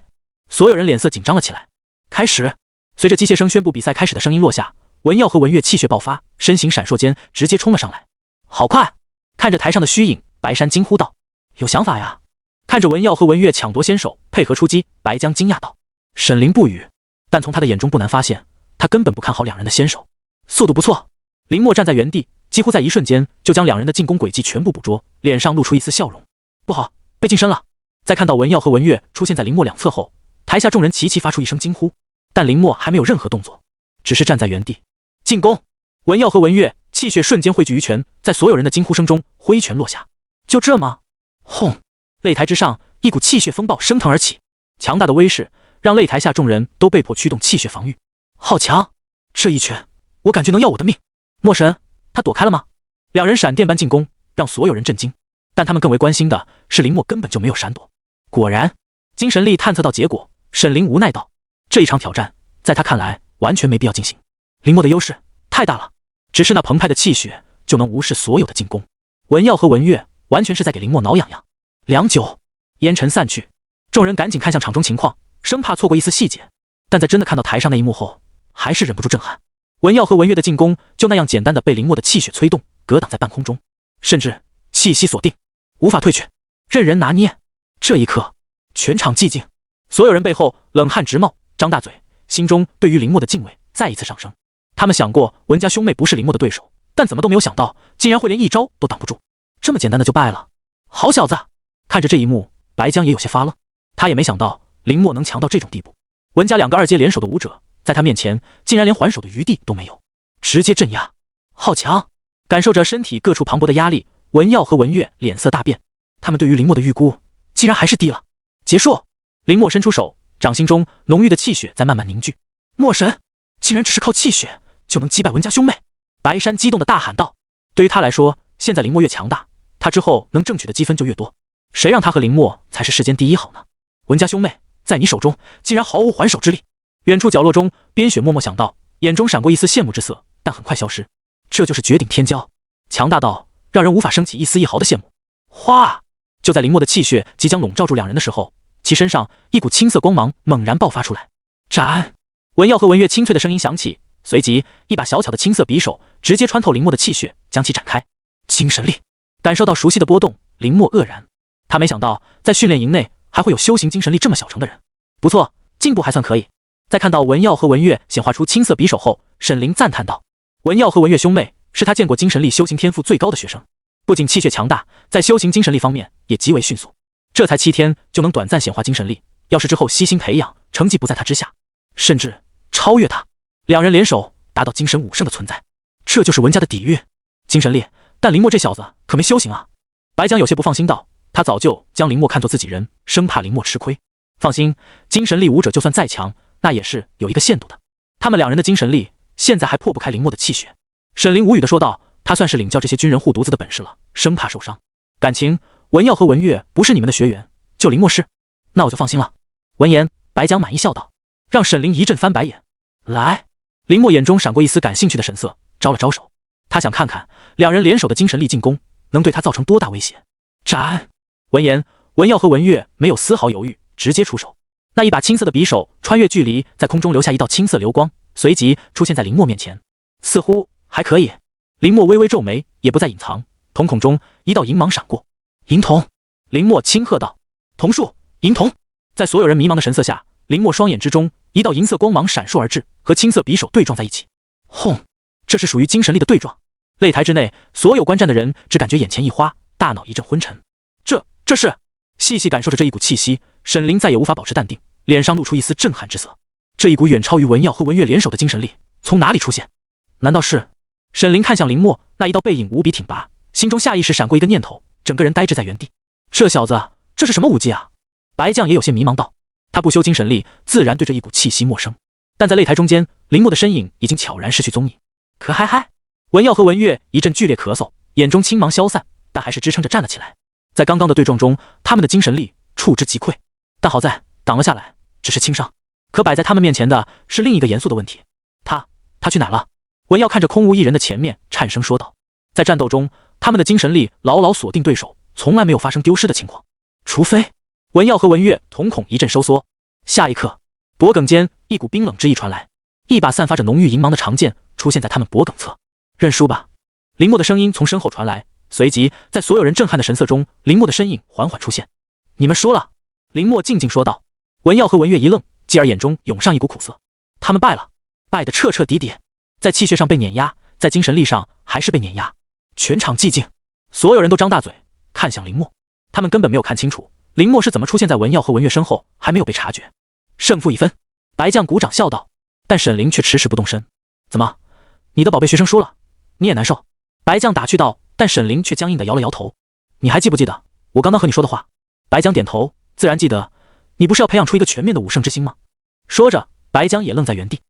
所有人脸色紧张了起来。开始！随着机械声宣布比赛开始的声音落下，文耀和文月气血爆发，身形闪烁间直接冲了上来。好快！看着台上的虚影，白山惊呼道：“有想法呀！”看着文耀和文月抢夺先手，配合出击，白江惊讶道：“沈凌不语，但从他的眼中不难发现，他根本不看好两人的先手。速度不错。”林墨站在原地，几乎在一瞬间就将两人的进攻轨迹全部捕捉，脸上露出一丝笑容。不好，被近身了！在看到文耀和文月出现在林墨两侧后，台下众人齐齐发出一声惊呼，但林墨还没有任何动作，只是站在原地。进攻！文耀和文月气血瞬间汇聚于拳，在所有人的惊呼声中挥拳落下。就这吗？轰！擂台之上，一股气血风暴升腾而起，强大的威势让擂台下众人都被迫驱动气血防御。好强！这一拳，我感觉能要我的命。墨神，他躲开了吗？两人闪电般进攻，让所有人震惊。但他们更为关心的是林墨根本就没有闪躲。果然，精神力探测到结果，沈凌无奈道：“这一场挑战，在他看来完全没必要进行。林墨的优势太大了，只是那澎湃的气血就能无视所有的进攻。”文耀和文月完全是在给林墨挠痒痒。良久，烟尘散去，众人赶紧看向场中情况，生怕错过一丝细节。但在真的看到台上那一幕后，还是忍不住震撼。文耀和文月的进攻就那样简单的被林墨的气血催动，格挡在半空中，甚至气息锁定，无法退却，任人拿捏。这一刻，全场寂静，所有人背后冷汗直冒，张大嘴，心中对于林墨的敬畏再一次上升。他们想过文家兄妹不是林墨的对手，但怎么都没有想到，竟然会连一招都挡不住，这么简单的就败了。好小子！看着这一幕，白江也有些发愣，他也没想到林墨能强到这种地步。文家两个二阶联手的武者，在他面前竟然连还手的余地都没有，直接镇压。好强！感受着身体各处磅礴的压力，文耀和文月脸色大变，他们对于林墨的预估竟然还是低了。结束！林墨伸出手，掌心中浓郁的气血在慢慢凝聚。墨神竟然只是靠气血就能击败文家兄妹！白山激动的大喊道：“对于他来说，现在林墨越强大，他之后能争取的积分就越多。谁让他和林墨才是世间第一好呢？文家兄妹在你手中竟然毫无还手之力！”远处角落中，边雪默默想到，眼中闪过一丝羡慕之色，但很快消失。这就是绝顶天骄，强大到让人无法升起一丝一毫的羡慕。哗！就在林墨的气血即将笼罩住两人的时候，其身上一股青色光芒猛然爆发出来。斩！文耀和文月清脆的声音响起，随即一把小巧的青色匕首直接穿透林墨的气血，将其展开。精神力！感受到熟悉的波动，林墨愕然。他没想到在训练营内还会有修行精神力这么小成的人。不错，进步还算可以。在看到文耀和文月显化出青色匕首后，沈凌赞叹道：“文耀和文月兄妹是他见过精神力修行天赋最高的学生，不仅气血强大，在修行精神力方面也极为迅速。这才7天就能短暂显化精神力，要是之后悉心培养，成绩不在他之下，甚至超越他。两人联手达到精神武圣的存在，这就是文家的底蕴。精神力，但林墨这小子可没修行啊。”白江有些不放心道：“他早就将林墨看作自己人，生怕林墨吃亏。放心，精神力武者就算再强，那也是有一个限度的。他们两人的精神力现在还破不开林墨的气血。”沈凌无语地说道：“他算是领教这些军人护犊子的本事了，生怕受伤。感情文耀和文月不是你们的学员，就林墨是，那我就放心了。”闻言，白江满意笑道，让沈凌一阵翻白眼。来！林墨眼中闪过一丝感兴趣的神色，招了招手，他想看看两人联手的精神力进攻能对他造成多大威胁。斩！闻言，文耀和文月没有丝毫犹豫，直接出手。那一把青色的匕首穿越距离，在空中留下一道青色流光，随即出现在林墨面前。似乎还可以。林墨微微皱眉，也不再隐藏，瞳孔中一道银芒闪过。银瞳！林墨轻喝道：“瞳术，银瞳！”在所有人迷茫的神色下，林墨双眼之中一道银色光芒闪烁而至，和青色匕首对撞在一起。轰！这是属于精神力的对撞。擂台之内，所有观战的人只感觉眼前一花，大脑一阵昏沉。这是……细细感受着这一股气息，沈凌再也无法保持淡定，脸上露出一丝震撼之色。这一股远超于文耀和文月联手的精神力从哪里出现？难道是……沈凌看向林墨，那一道背影无比挺拔，心中下意识闪过一个念头，整个人呆滞在原地。这小子，这是什么武技啊？白将也有些迷茫道。他不修精神力，自然对这一股气息陌生。但在擂台中间，林墨的身影已经悄然失去踪影。可嗨嗨！文耀和文月一阵剧烈咳嗽，眼中青芒消散，但还是支撑着站了起来。在刚刚的对撞中，他们的精神力触之即溃，但好在挡了下来，只是轻伤。可摆在他们面前的是另一个严肃的问题：他去哪了？文耀看着空无一人的前面，颤声说道。在战斗中，他们的精神力牢牢锁定对手，从来没有发生丢失的情况。除非……文耀和文月瞳孔一阵收缩。下一刻，脖颈间一股冰冷之意传来，一把散发着浓郁银芒的长剑出现在他们脖颈侧。认输吧！林墨的声音从身后传来，随即在所有人震撼的神色中，林墨的身影缓缓出现。你们输了。林默静静说道。文耀和文月一愣，继而眼中涌上一股苦涩。他们败了，败得彻彻底底，在气血上被碾压，在精神力上还是被碾压。全场寂静，所有人都张大嘴看向林默，他们根本没有看清楚林默是怎么出现在文耀和文月身后，还没有被察觉。胜负已分，白将鼓掌笑道。但沈凌却迟迟不动身。怎么，你的宝贝学生输了，你也难受？白将打趣道。但沈凌却僵硬地摇了摇头。你还记不记得我刚刚和你说的话？白将点头，自然记得。你不是要培养出一个全面的武圣之星吗？说着，白将也愣在原地。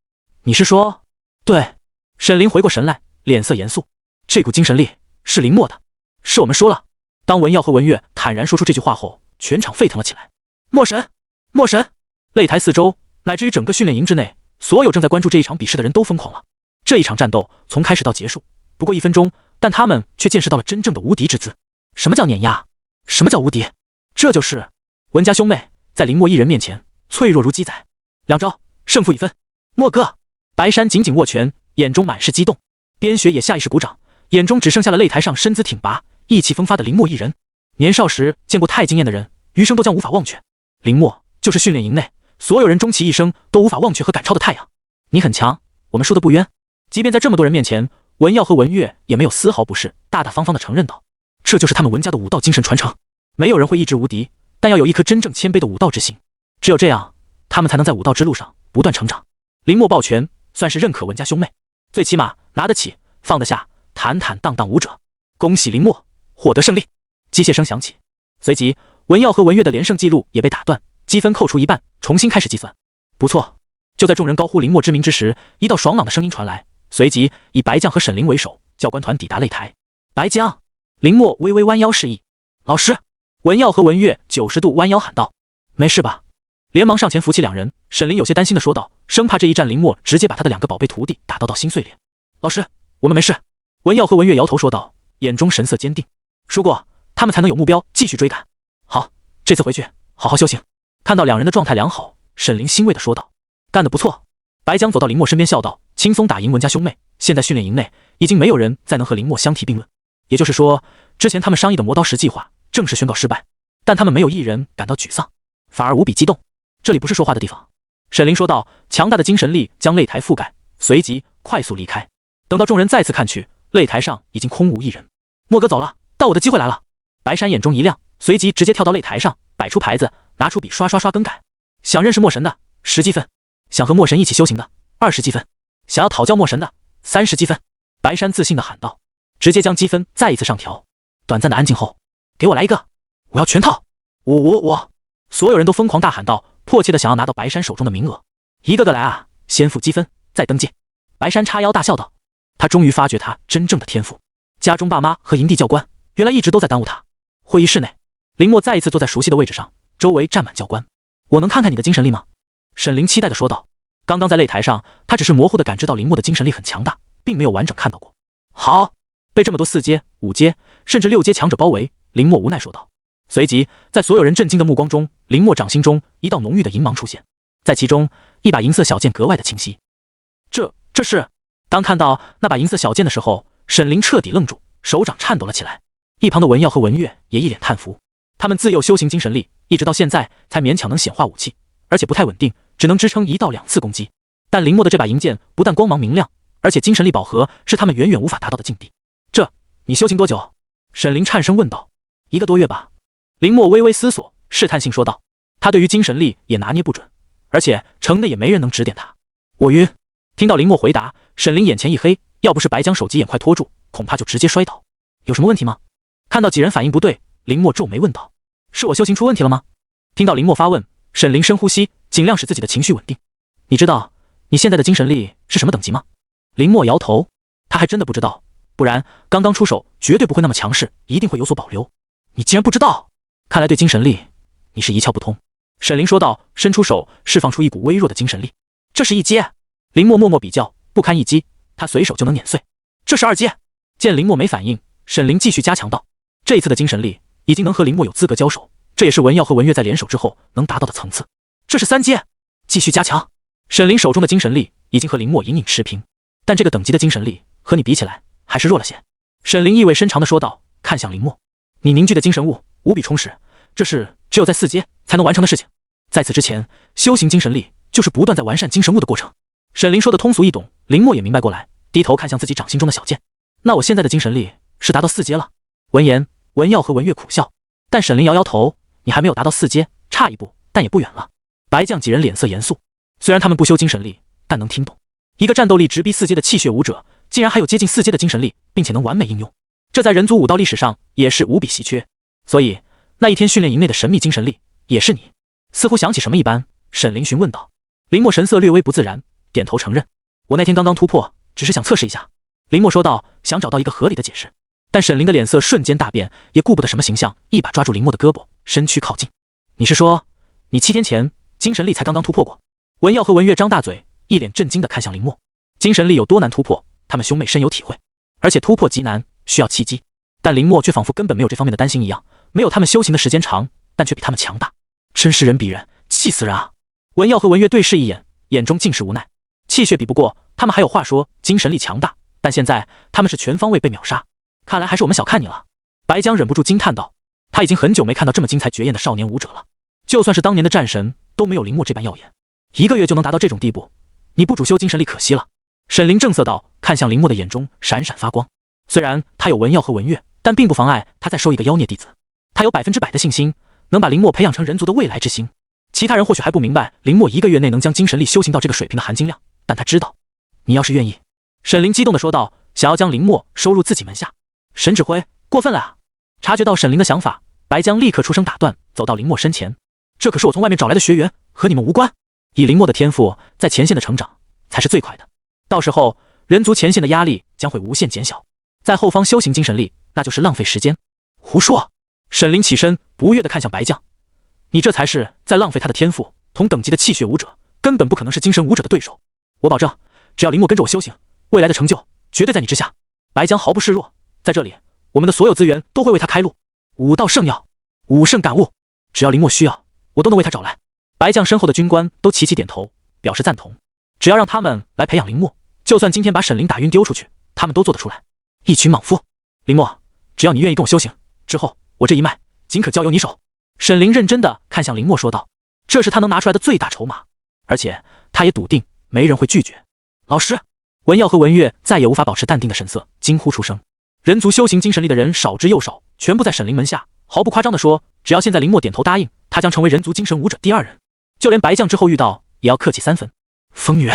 你是说？对。沈凌回过神来，脸色严肃。这股精神力是林默的，是我们输了。当文耀和文月坦然说出这句话后，全场沸腾了起来。墨神，墨神！擂台四周，乃至于整个训练营之内，所有正在关注这一场比试的人都疯狂了。这一场战斗从开始到结束不过1分钟，但他们却见识到了真正的无敌之姿。什么叫碾压？什么叫无敌？这就是文家兄妹在林默一人面前脆弱如鸡仔。2招，胜负已分。默哥！白山紧紧握拳，眼中满是激动。边雪也下意识鼓掌，眼中只剩下了擂台上身姿挺拔、意气风发的林默一人。年少时见过太惊艳的人，余生都将无法忘却。林默就是训练营内所有人终其一生都无法忘却和赶超的太阳。你很强，我们输得不冤。即便在这么多人面前，文耀和文月也没有丝毫不适，大大方方地承认道：“这就是他们文家的武道精神传承。没有人会一直无敌，但要有一颗真正谦卑的武道之心。只有这样，他们才能在武道之路上不断成长。”林默抱拳，算是认可文家兄妹，最起码拿得起放得下，坦坦荡荡武者。恭喜林默获得胜利！机械声响起，随即文耀和文月的连胜记录也被打断，积分扣除1半，重新开始计算。不错！就在众人高呼林默之名之时，一道爽朗的声音传来。随即以白将和沈凌为首，教官团抵达擂台。白将！林默微微弯腰示意。老师！文耀和文月90度弯腰喊道：“没事吧？”连忙上前扶起2人。沈凌有些担心地说道，生怕这一战林默直接把他的2个宝贝徒弟打到心碎裂。老师，我们没事。文耀和文月摇头说道，眼中神色坚定。输过，他们才能有目标继续追赶。好，这次回去好好修行。看到2人的状态良好，沈凌欣慰地说道：“干得不错。”白将走到林默身边笑道：“轻松打赢文家兄妹，现在训练营内已经没有人再能和林默相提并论。也就是说，之前他们商议的磨刀石计划正式宣告失败。但他们没有一人感到沮丧，反而无比激动。这里不是说话的地方。”沈凌说道，强大的精神力将擂台覆盖，随即快速离开。等到众人再次看去，擂台上已经空无一人。默哥走了，到我的机会来了。白山眼中一亮，随即直接跳到擂台上，摆出牌子，拿出笔刷刷刷更改。想认识墨神的10积分，想和墨神一起修行的20积分，想要讨教墨神的30积分。白山自信地喊道，直接将积分再一次上调。短暂的安静后，给我来一个，我要全套！我！所有人都疯狂大喊道，迫切地想要拿到白山手中的名额。一个个来啊，先付积分，再登记。白山叉腰大笑道，他终于发觉他真正的天赋。家中爸妈和营地教官原来一直都在耽误他。会议室内，林默再一次坐在熟悉的位置上，周围站满教官。我能看看你的精神力吗？沈凌期待地说道。刚刚在擂台上，他只是模糊地感知到林默的精神力很强大，并没有完整看到过。好，被这么多4阶、5阶甚至6阶强者包围，林默无奈说道。随即在所有人震惊的目光中，林默掌心中一道浓郁的银芒出现，在其中一把银色小剑格外的清晰。这是……当看到那把银色小剑的时候，沈凌彻底愣住，手掌颤抖了起来。一旁的文耀和文月也一脸叹服，他们自幼修行精神力，一直到现在才勉强能显化武器，而且不太稳定，只能支撑1到2次攻击。但林默的这把银剑不但光芒明亮，而且精神力饱和，是他们远远无法达到的境地。你修行多久？沈凌颤声问道。1个多月吧。林默微微思索，试探性说道。他对于精神力也拿捏不准，而且城内也没人能指点他。我晕。听到林默回答，沈凌眼前一黑，要不是白将手疾眼快拖住，恐怕就直接摔倒。有什么问题吗？看到几人反应不对，林默皱眉问道。是我修行出问题了吗？听到林默发问，沈凌深呼吸，尽量使自己的情绪稳定。你知道你现在的精神力是什么等级吗？林默摇头，他还真的不知道，不然刚刚出手绝对不会那么强势，一定会有所保留。你竟然不知道，看来对精神力你是一窍不通。沈凌说道，伸出手释放出一股微弱的精神力。这是1阶。林默默默比较，不堪一击，他随手就能碾碎。这是2阶。见林默没反应，沈凌继续加强道，这一次的精神力已经能和林默有资格交手，这也是文耀和文月在联手之后能达到的层次。这是3阶。继续加强。沈凌手中的精神力已经和林默隐隐持平，但这个等级的精神力和你比起来还是弱了些。沈凌意味深长地说道，看向林默，你凝聚的精神物无比充实，这只有在4阶才能完成的事情。在此之前，修行精神力就是不断在完善精神物的过程。沈凌说的通俗易懂，林默也明白过来，低头看向自己掌心中的小剑。那我现在的精神力是达到4阶了。闻言，文耀和文月苦笑，但沈凌摇摇头，你还没有达到4阶，差一步，但也不远了。白将几人脸色严肃，虽然他们不修精神力，但能听懂，一个战斗力直逼4阶的气血武者，竟然还有接近4阶的精神力，并且能完美应用，这在人族武道历史上也是无比稀缺。所以那一天训练营内的神秘精神力也是你？似乎想起什么一般，沈凌询问道。林默神色略微不自然，点头承认，我那天刚刚突破，只是想测试一下。林默说道，想找到一个合理的解释。但沈凌的脸色瞬间大变，也顾不得什么形象，一把抓住林默的胳膊，身躯靠近。你是说，你7天前精神力才刚刚突破过？文耀和文月张大嘴，一脸震惊地看向林默。精神力有多难突破，他们兄妹深有体会，而且突破极难，需要契机。但林默却仿佛根本没有这方面的担心一样，没有他们修行的时间长，但却比他们强大，真是人比人，气死人啊！文耀和文月对视一眼，眼中尽是无奈。气血比不过，他们还有话说，精神力强大，但现在他们是全方位被秒杀，看来还是我们小看你了。白江忍不住惊叹道，他已经很久没看到这么精彩绝艳的少年武者了，就算是当年的战神都没有林默这般耀眼，1个月就能达到这种地步，你不主修精神力可惜了。沈凌正色道，看向林默的眼中闪闪发光。虽然他有文耀和文月，但并不妨碍他再收一个妖孽弟子。他有100%的信心，能把林默培养成人族的未来之星。其他人或许还不明白林默1个月内能将精神力修行到这个水平的含金量，但他知道。你要是愿意，沈凌激动地说道，想要将林默收入自己门下。沈指挥，过分了啊！察觉到沈凌的想法，白江立刻出声打断，走到林默身前。这可是我从外面找来的学员，和你们无关。以林默的天赋，在前线的成长才是最快的，到时候人族前线的压力将会无限减小，在后方修行精神力，那就是浪费时间。胡说！沈凌起身不悦地看向白将，你这才是在浪费他的天赋，同等级的气血武者根本不可能是精神武者的对手。我保证，只要林默跟着我修行，未来的成就绝对在你之下。白江毫不示弱，在这里，我们的所有资源都会为他开路。武道圣药，武圣感悟，只要林默需要，我都能为他找来。白将身后的军官都齐齐点头，表示赞同。只要让他们来培养林默，就算今天把沈凌打晕丢出去，他们都做得出来。一群莽夫！林默，只要你愿意跟我修行，之后我这一脉仅可交由你手。沈凌认真地看向林默说道，这是他能拿出来的最大筹码，而且他也笃定没人会拒绝。老师！文耀和文月再也无法保持淡定的神色，惊呼出声。人族修行精神力的人少之又少，全部在沈凌门下。毫不夸张地说，只要现在林默点头答应，他将成为人族精神武者第2人。就连白将之后遇到，也要客气3分。风女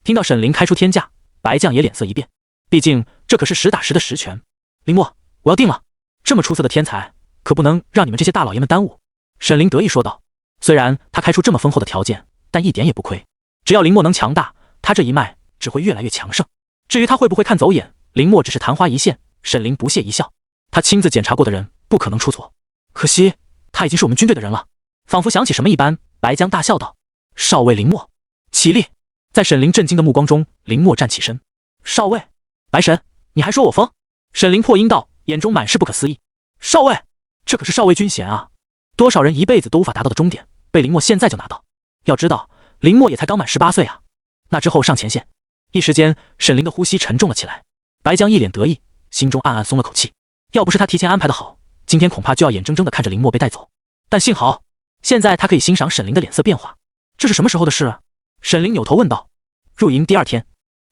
听到沈凌开出天价，白将也脸色一变，毕竟这可是实打实的实权。林默，我要定了，这么出色的天才，可不能让你们这些大老爷们耽误。沈凌得意说道。虽然他开出这么丰厚的条件，但一点也不亏。只要林默能强大，他这一脉只会越来越强盛。至于他会不会看走眼，林默只是昙花一现。沈凌不屑一笑，他亲自检查过的人不可能出错。可惜他已经是我们军队的人了。仿佛想起什么一般，白江大笑道，少尉林默，起立！在沈凌震惊的目光中，林默站起身。少尉，白神，你还说我疯？沈凌破音道，眼中满是不可思议。少尉，这可是少尉军衔啊，多少人一辈子都无法达到的终点，被林默现在就拿到。要知道，林默也才刚满18岁啊。那之后上前线，一时间沈凌的呼吸沉重了起来。白江一脸得意，心中暗暗松了口气。要不是他提前安排的好，今天恐怕就要眼睁睁地看着林默被带走。但幸好，现在他可以欣赏沈凌的脸色变化。这是什么时候的事？沈凌扭头问道。入营第2天，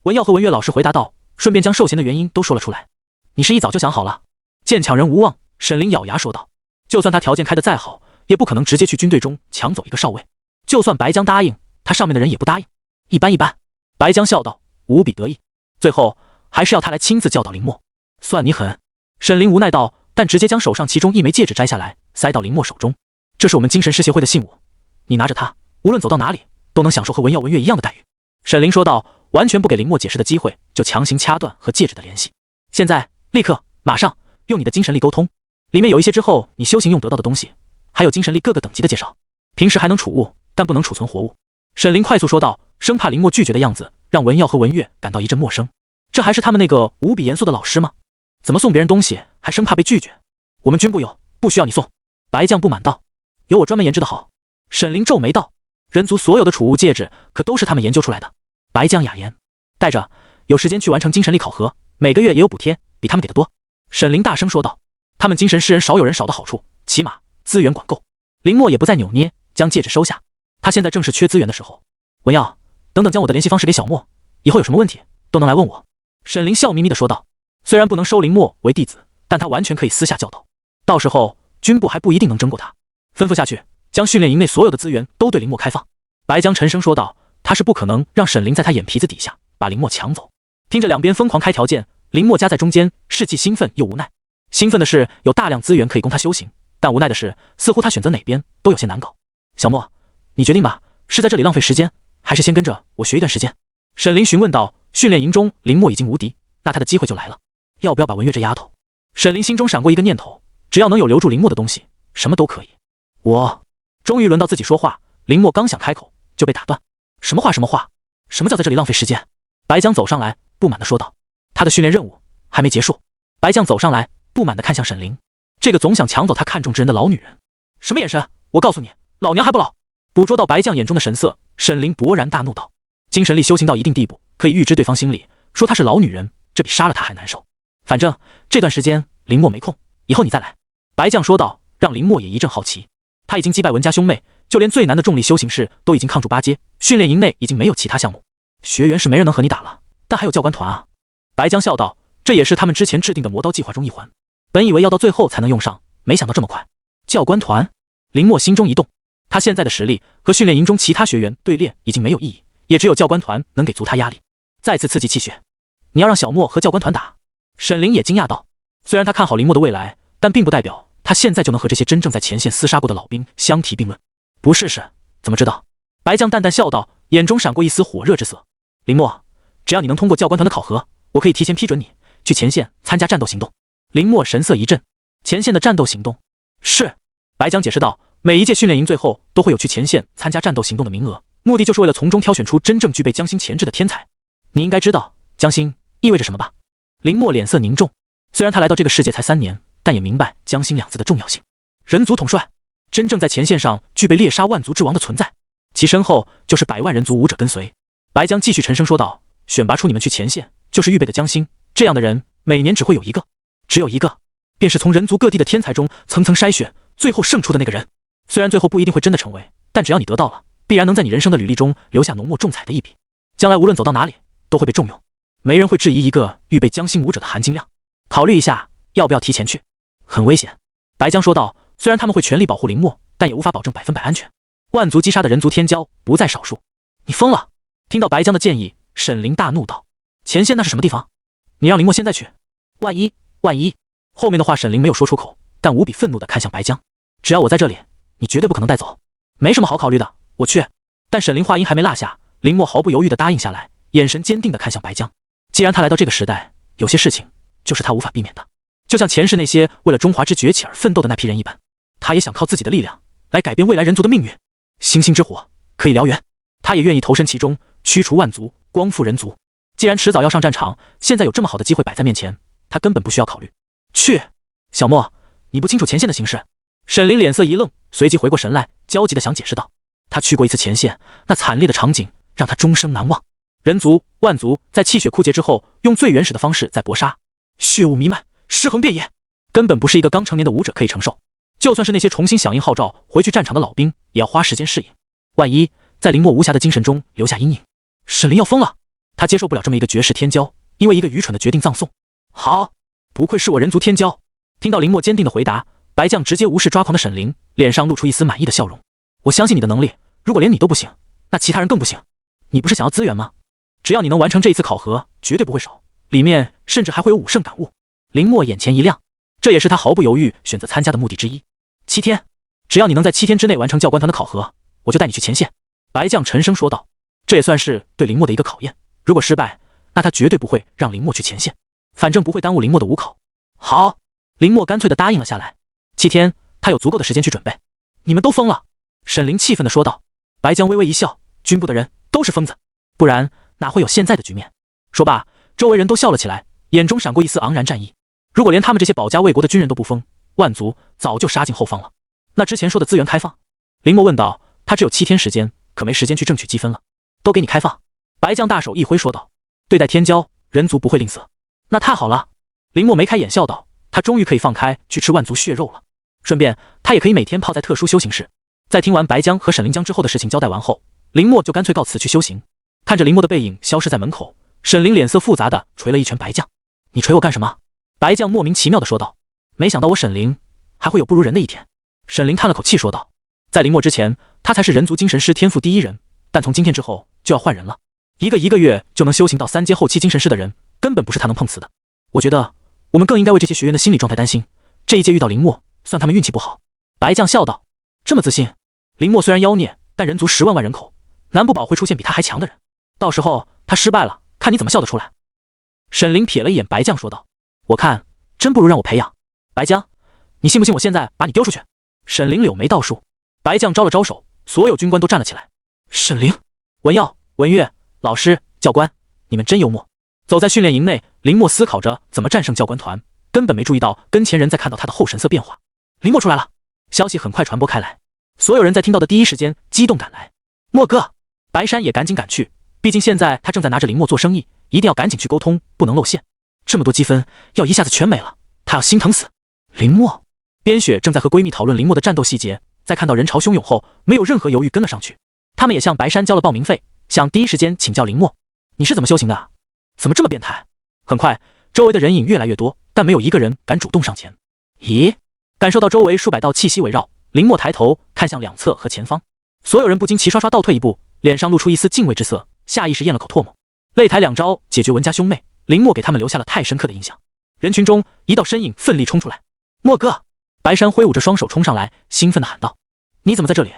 文耀和文月老师回答道，顺便将受衔的原因都说了出来。你是一早就想好了？见抢人无望，沈凌咬牙说道。就算他条件开得再好，也不可能直接去军队中抢走一个少尉。就算白江答应，他上面的人也不答应。一般一般。白江笑道，无比得意。最后还是要他来亲自教导林默。算你狠。沈凌无奈道，但直接将手上其中一枚戒指摘下来，塞到林默手中。这是我们精神师协会的信物，你拿着它，无论走到哪里，都能享受和文耀文月一样的待遇。沈凌说道，完全不给林默解释的机会，就强行掐断和戒指的联系。现在，立刻，马上，用你的精神力沟通，里面有一些之后你修行用得到的东西，还有精神力各个等级的介绍。平时还能储物，但不能储存活物。沈凌快速说道，生怕林默拒绝的样子，让文耀和文月感到一阵陌生。这还是他们那个无比严肃的老师吗？怎么送别人东西还生怕被拒绝？我们军部有，不需要你送。白将不满道，有我专门研制的好。沈凌皱眉道，人族所有的储物戒指可都是他们研究出来的。白将哑言，带着，有时间去完成精神力考核，每个月也有补贴，比他们给的多。沈凌大声说道，他们精神诗人少有人少的好处，起码资源管够。林默也不再扭捏，将戒指收下。他现在正是缺资源的时候。文耀，等等将我的联系方式给小莫，以后有什么问题都能来问我。沈凌笑眯眯地说道。虽然不能收林默为弟子，但他完全可以私下教导，到时候军部还不一定能争过他。吩咐下去，将训练营内所有的资源都对林默开放。白江沉声说道。他是不可能让沈凌在他眼皮子底下把林默抢走。听着两边疯狂开条件，林默夹在中间，是既兴奋又无奈。兴奋的是有大量资源可以供他修行，但无奈的是似乎他选择哪边都有些难搞。小莫，你决定吧，是在这里浪费时间，还是先跟着我学一段时间？沈凌询问道。训练营中林默已经无敌，那他的机会就来了。要不要把文月这丫头？沈凌心中闪过一个念头，只要能有留住林默的东西，什么都可以。我终于轮到自己说话，林默刚想开口就被打断。什么话什么话？什么叫在这里浪费时间？白江走上来不满地说道。他的训练任务还没结束。白江走上来不满地看向沈凌，这个总想抢走他看中之人的老女人。什么眼神？我告诉你，老娘还不老。捕捉到白将眼中的神色，沈凌勃然大怒道。精神力修行到一定地步，可以预知对方心理，说她是老女人，这比杀了她还难受。反正这段时间林默没空，以后你再来。白将说道，让林默也一阵好奇。他已经击败文家兄妹，就连最难的重力修行士都已经抗住8阶，训练营内已经没有其他项目，学员是没人能和你打了，但还有教官团啊。白江笑道，这也是他们之前制定的魔刀计划中一环，本以为要到最后才能用上，没想到这么快。教官团？林默心中一动，他现在的实力和训练营中其他学员对练已经没有意义，也只有教官团能给足他压力。再次刺激气血，你要让小莫和教官团打？沈凌也惊讶道。虽然他看好林默的未来，但并不代表他现在就能和这些真正在前线厮杀过的老兵相提并论。不试试怎么知道？白将淡淡笑道，眼中闪过一丝火热之色。林默，只要你能通过教官团的考核，我可以提前批准你去前线参加战斗行动。林默神色一震，前线的战斗行动？是。白将解释道，每一届训练营最后都会有去前线参加战斗行动的名额，目的就是为了从中挑选出真正具备将星潜质的天才。你应该知道将星意味着什么吧？林默脸色凝重，虽然他来到这个世界才3年，但也明白将星2字的重要性。人族统帅，真正在前线上具备猎杀万族之王的存在，其身后就是100万人族武者跟随。白江继续沉声说道，选拔出你们去前线，就是预备的将星，这样的人每年只会有一个，只有一个，便是从人族各地的天才中层层筛选，最后胜出的那个人。虽然最后不一定会真的成为，但只要你得到了，必然能在你人生的履历中留下浓墨重彩的一笔，将来无论走到哪里都会被重用，没人会质疑一个预备将星武者的含金量。考虑一下要不要提前去。很危险，白江说道，虽然他们会全力保护林默，但也无法保证100%安全。万族击杀的人族天骄不在少数。你疯了！听到白江的建议，沈凌大怒道，前线那是什么地方？你让林默现在去？万一后面的话沈凌没有说出口，但无比愤怒地看向白江，只要我在这里，你绝对不可能带走。没什么好考虑的，我去。但沈凌话音还没落下，林默毫不犹豫地答应下来，眼神坚定地看向白江。既然他来到这个时代，有些事情就是他无法避免的，就像前世那些为了中华之崛起而奋斗的那批人一般，他也想靠自己的力量来改变未来人族的命运。星星之火可以燎原，他也愿意投身其中，驱除万族，光复人族。既然迟早要上战场，现在有这么好的机会摆在面前，他根本不需要考虑。去，小莫，你不清楚前线的形势。沈凌脸色一愣，随即回过神来，焦急地想解释道，他去过一次前线，那惨烈的场景让他终生难忘。人族、万族在气血枯竭之后，用最原始的方式在搏杀，血雾弥漫，尸横遍野，根本不是一个刚成年的武者可以承受。就算是那些重新响应号召回去战场的老兵，也要花时间适应。万一在林默无瑕的精神中留下阴影，沈凌要疯了。他接受不了这么一个绝世天骄因为一个愚蠢的决定葬送。好，不愧是我人族天骄。听到林默坚定的回答，白将直接无视抓狂的沈凌，脸上露出一丝满意的笑容。我相信你的能力，如果连你都不行，那其他人更不行。你不是想要资源吗？只要你能完成这一次考核，绝对不会少，里面甚至还会有武圣感悟。林默眼前一亮，这也是他毫不犹豫选择参加的目的之一。7天，只要你能在7天之内完成教官团的考核，我就带你去前线。白将沉声说道，这也算是对林默的一个考验。如果失败，那他绝对不会让林默去前线，反正不会耽误林默的武考。好，林默干脆地答应了下来。7天，他有足够的时间去准备。你们都疯了！沈凌气愤地说道。白江微微一笑，军部的人都是疯子，不然哪会有现在的局面？说罢，周围人都笑了起来，眼中闪过一丝昂然战意。如果连他们这些保家卫国的军人都不疯，万族早就杀进后方了。那之前说的资源开放？林默问道。他只有7天时间，可没时间去争取积分了。都给你开放。白将大手一挥说道，对待天骄，人族不会吝啬。那太好了。林默眉开眼笑道，他终于可以放开去吃万族血肉了。顺便他也可以每天泡在特殊修行室。在听完白江和沈灵江之后的事情交代完后，林默就干脆告辞去修行。看着林默的背影消失在门口，沈灵脸色复杂的捶了一拳白将：“你捶我干什么？”白将莫名其妙的说道：“没想到我沈灵还会有不如人的一天。”沈灵叹了口气说道：“在林默之前，他才是人族精神师天赋第一人，但从今天之后就要换人了。一个月就能修行到3阶后期精神师的人，根本不是他能碰瓷的。我觉得我们更应该为这些学员的心理状态担心。这一届遇到林默，算他们运气不好。”白将笑道：“这么自信？林默虽然妖孽，但人族10万万人口，难不保会出现比他还强的人。到时候他失败了，看你怎么笑得出来。”沈灵瞥了一眼白将说道：“我看真不如让我培养。白将，你信不信我现在把你丢出去？”沈灵柳眉倒竖，白将招了招手，所有军官都站了起来。沈灵、文耀、文月、老师、教官，你们真幽默。走在训练营内，林默思考着怎么战胜教官团，根本没注意到跟前人在看到他的后神色变化。林默出来了，消息很快传播开来，所有人在听到的第一时间激动赶来。默哥，白山也赶紧赶去，毕竟现在他正在拿着林默做生意，一定要赶紧去沟通，不能露馅。这么多积分要一下子全没了，他要心疼死。林默，边雪正在和闺蜜讨论林默的战斗细节，在看到人潮汹涌后，没有任何犹豫跟了上去。他们也向白山交了报名费，想第一时间请教林默：“你是怎么修行的？怎么这么变态？”很快，周围的人影越来越多，但没有一个人敢主动上前。咦？感受到周围数百道气息围绕，林默抬头看向两侧和前方，所有人不禁齐刷刷倒退一步，脸上露出一丝敬畏之色，下意识咽了口唾沫。擂台2招解决文家兄妹，林默给他们留下了太深刻的印象。人群中，一道身影奋力冲出来：“默哥！”白山挥舞着双手冲上来，兴奋地喊道：“你怎么在这里？”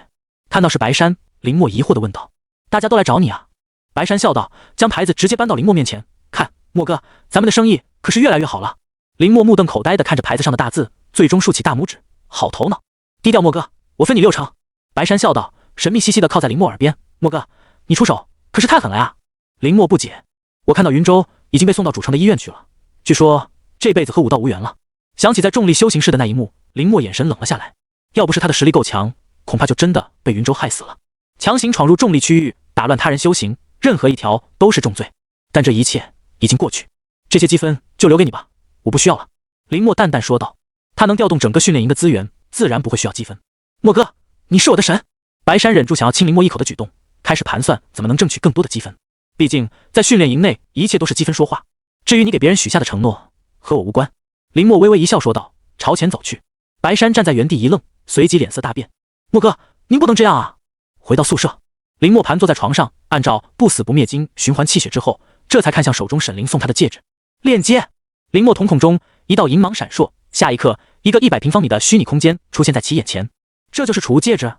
看到是白山，林默疑惑地问道：“大家都来找你啊？”白山笑道，将牌子直接搬到林默面前：“看，默哥，咱们的生意可是越来越好了。”林默目瞪口呆地看着牌子上的大字，最终竖起大拇指：“好头脑！低调，默哥，我分你6成。”白山笑道，神秘兮兮地靠在林默耳边：“默哥，你出手可是太狠了呀！”林默不解：“我看到云州已经被送到主城的医院去了，据说这辈子和武道无缘了。”想起在重力修行室的那一幕，林默眼神冷了下来。要不是他的实力够强，恐怕就真的被云州害死了。强行闯入重力区域，打乱他人修行，任何一条都是重罪。但这一切已经过去，这些积分就留给你吧，我不需要了。”林默淡淡说道。他能调动整个训练营的资源，自然不会需要积分。默哥，你是我的神！白山忍住想要亲林默一口的举动，开始盘算怎么能挣取更多的积分。毕竟在训练营内，一切都是积分说话。至于你给别人许下的承诺，和我无关。林默微微一笑说道，朝前走去。白山站在原地一愣，随即脸色大变：“默哥，您不能这样啊！”回到宿舍，林默盘坐在床上，按照不死不灭经循环气血之后，这才看向手中沈灵送他的戒指。链接！林默瞳孔中一道银芒闪烁，下一刻，一个100平方米的虚拟空间出现在其眼前。这就是储物戒指。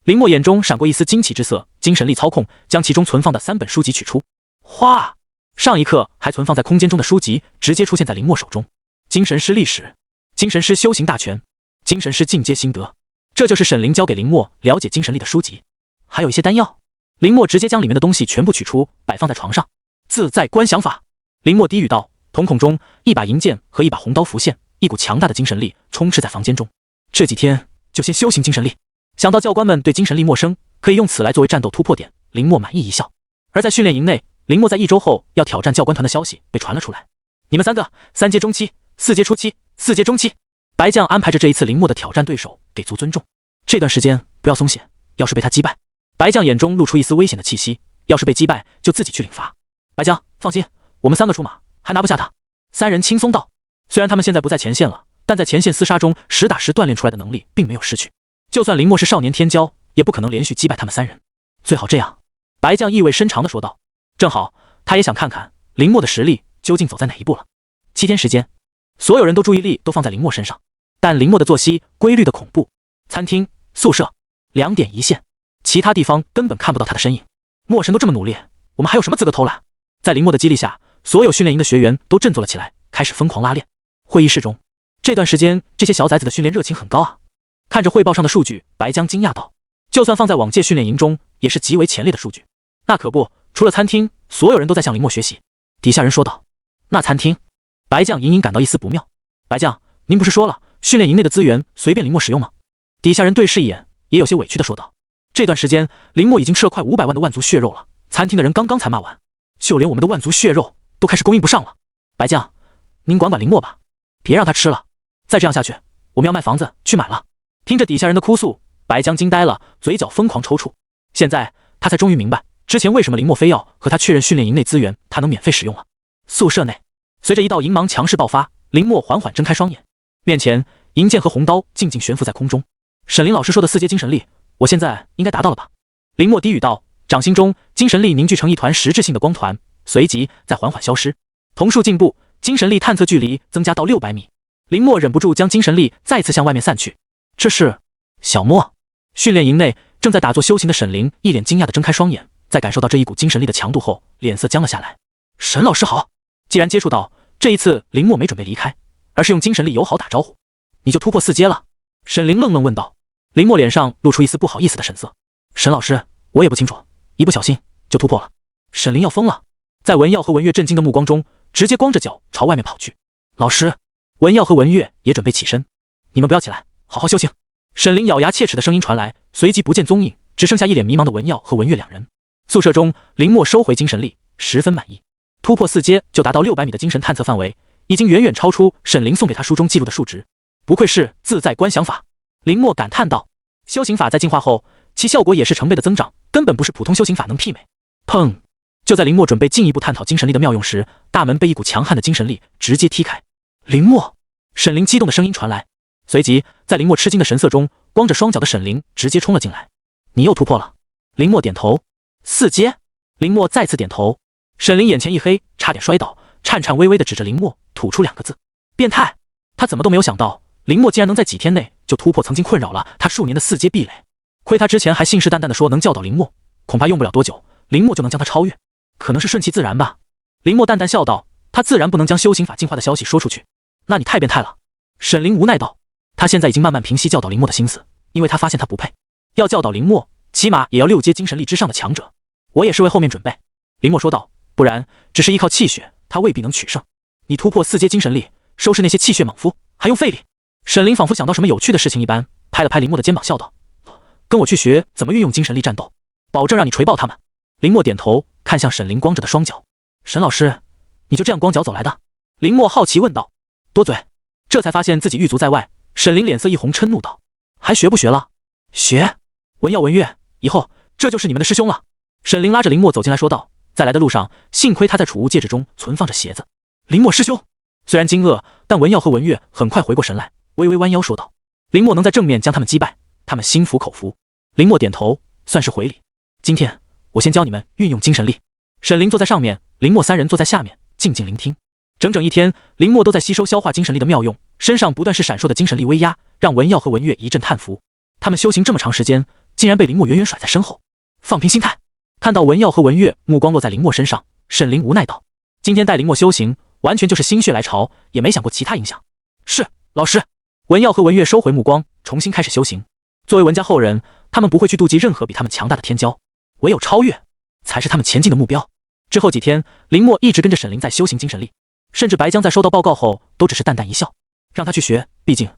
林默眼中闪过一丝惊奇之色，精神力操控将其中存放的3本书籍取出。哗！上一刻还存放在空间中的书籍直接出现在林默手中。精神师历史、精神师修行大全、精神师进阶心得，这就是沈灵交给林默了解精神力的书籍。还有一些丹药。林默直接将里面的东西全部取出，摆放在床上。自在观想法。林默低语道，瞳孔中一把银剑和一把红刀浮现，一股强大的精神力充斥在房间中。这几天就先修行精神力。想到教官们对精神力陌生，可以用此来作为战斗突破点，林默满意一笑。而在训练营内，林默在1周后要挑战教官团的消息被传了出来。你们3个3阶中期、4阶初期、4阶中期。白将安排着这一次林默的挑战对手给足尊重，这段时间不要松懈，要是被他击败，白将眼中露出一丝危险的气息，要是被击败就自己去领罚。白将放心，我们3个出马，还拿不下他。3人轻松道。虽然他们现在不在前线了，但在前线厮杀中实打实锻炼出来的能力并没有失去，就算林默是少年天骄，也不可能连续击败他们3人。最好这样，白将意味深长地说道。正好他也想看看林默的实力究竟走在哪一步了。7天时间，所有人都注意力都放在林默身上，但林默的作息规律的恐怖。餐厅、宿舍2点一线，其他地方根本看不到他的身影。墨神都这么努力，我们还有什么资格偷懒？在林默的激励下，所有训练营的学员都振作了起来，开始疯狂拉练。会议室中，这段时间这些小崽子的训练热情很高啊。看着汇报上的数据，白江惊讶道：“就算放在往届训练营中，也是极为前列的数据。”那可不，除了餐厅，所有人都在向林默学习。底下人说道：“那餐厅？”白将隐隐感到一丝不妙。白将，您不是说了，训练营内的资源随便林默使用吗？底下人对视一眼，也有些委屈地说道：“这段时间，林默已经吃了快500万的万族血肉了，餐厅的人刚刚才骂完，就连我们的万族血肉都开始供应不上了。白将，您管管林默吧，别让他吃了。再这样下去，我们要卖房子去买了。”听着底下人的哭诉，白江惊呆了，嘴角疯狂抽搐。现在他才终于明白，之前为什么林默非要和他确认训练营内资源他能免费使用了。宿舍内，随着一道银芒强势爆发，林默缓缓睁开双眼，面前银剑和红刀静静悬浮在空中。沈林老师说的4阶精神力，我现在应该达到了吧？林默低语道，掌心中精神力凝聚成一团实质性的光团，随即再缓缓消失。瞳数进步，精神力探测距离增加到600米。林默忍不住将精神力再次向外面散去。这是小莫。训练营内正在打坐修行的沈灵一脸惊讶地睁开双眼，在感受到这一股精神力的强度后，脸色僵了下来。沈老师好。既然接触到，这一次林默没准备离开，而是用精神力友好打招呼。你就突破4阶了？沈灵愣愣问道。林默脸上露出一丝不好意思的神色。沈老师，我也不清楚，一不小心就突破了。沈灵要疯了，在文耀和文月震惊的目光中，直接光着脚朝外面跑去。老师，文耀和文月也准备起身。你们不要起来，好好修行。沈灵咬牙切齿的声音传来，随即不见踪影，只剩下一脸迷茫的文耀和文月两人。宿舍中，林默收回精神力，十分满意。突破4阶就达到600米的精神探测范围，已经远远超出沈灵送给他书中记录的数值。不愧是自在观想法，林默感叹道。修行法在进化后，其效果也是成倍的增长，根本不是普通修行法能媲美。砰！就在林默准备进一步探讨精神力的妙用时，大门被一股强悍的精神力直接踢开。林默！沈灵激动的声音传来，随即在林默吃惊的神色中，光着双脚的沈灵直接冲了进来。你又突破了。林默点头。4阶。林默再次点头。沈灵眼前一黑，差点摔倒，颤颤巍巍地指着林默，吐出2个字：变态。他怎么都没有想到，林默竟然能在几天内就突破曾经困扰了他数年的4阶壁垒。亏他之前还信誓旦旦地说能教导林默，恐怕用不了多久，林默就能将他超越。可能是顺其自然吧。林默淡淡笑道，他自然不能将修行法进化的消息说出去。那你太变态了。沈灵无奈道。他现在已经慢慢平息教导林默的心思，因为他发现他不配。要教导林默，起码也要6阶精神力之上的强者。我也是为后面准备。林默说道，不然只是依靠气血，他未必能取胜。你突破4阶精神力，收拾那些气血莽夫，还用费力？沈灵仿佛想到什么有趣的事情一般，拍了拍林默的肩膀，笑道，跟我去学怎么运用精神力战斗，保证让你锤爆他们。林默点头，看向沈灵光着的双脚。沈老师，你就这样光脚走来的？林默好奇问道。多嘴。这才发现自己狱卒在外，沈灵脸色一红，嗔怒道，还学不学了？学。文耀文月，以后这就是你们的师兄了。沈灵拉着林默走进来说道，在来的路上，幸亏他在储物戒指中存放着鞋子。林默师兄。虽然惊愕，但文耀和文月很快回过神来，微微弯腰说道，林默能在正面将他们击败，他们心服口服。林默点头，算是回礼。今天我先教你们运用精神力。沈灵坐在上面，林默3人坐在下面，静静聆听。整整1天，林默都在吸收消化精神力的妙用，身上不断是闪烁的精神力威压，让文耀和文月一阵叹服。他们修行这么长时间，竟然被林默远远甩在身后。放平心态。看到文耀和文月目光落在林默身上，沈灵无奈道，今天带林默修行，完全就是心血来潮，也没想过其他影响。是，老师。文耀和文月收回目光，重新开始修行。作为文家后人，他们不会去妒忌任何比他们强大的天骄，唯有超越才是他们前进的目标。之后几天，林默一直跟着沈灵在修行精神力，甚至白江在收到报告后都只是淡淡一笑，让他去学，毕竟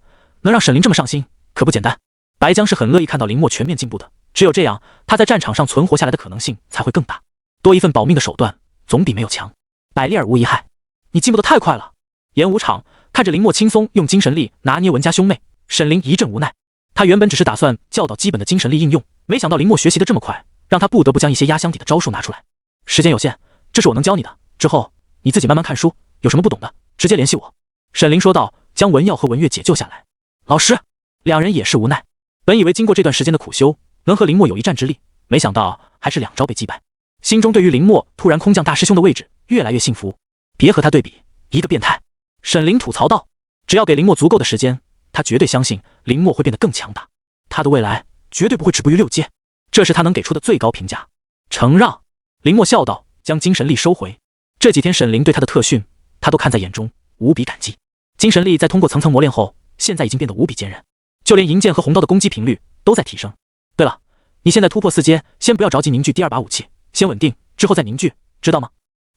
能让沈灵这么上心可不简单。白江是很乐意看到林默全面进步的，只有这样，他在战场上存活下来的可能性才会更大。多一份保命的手段，总比没有强。百利而无一害。你进步得太快了。演武场看着林默轻松用精神力拿捏文家兄妹，沈灵一阵无奈。他原本只是打算教导基本的精神力应用，没想到林默学习的这么快，让他不得不将一些压箱底的招数拿出来。时间有限，这是我能教你的，之后你自己慢慢看书，有什么不懂的直接联系我。沈灵说道，将文耀和文月解救下来。老师。两人也是无奈，本以为经过这段时间的苦修，能和林默有一战之力，没想到还是2招被击败。心中对于林默突然空降大师兄的位置越来越幸福。别和他对比，一个变态。沈灵吐槽道，只要给林默足够的时间，他绝对相信林默会变得更强大，他的未来绝对不会止步于6阶，这是他能给出的最高评价。承让。林默笑道，将精神力收回。这几天沈灵对他的特训，他都看在眼中，无比感激。精神力在通过层层磨练后，现在已经变得无比坚韧，就连银剑和红刀的攻击频率都在提升。对了，你现在突破4阶，先不要着急凝聚第2把武器，先稳定，之后再凝聚，知道吗？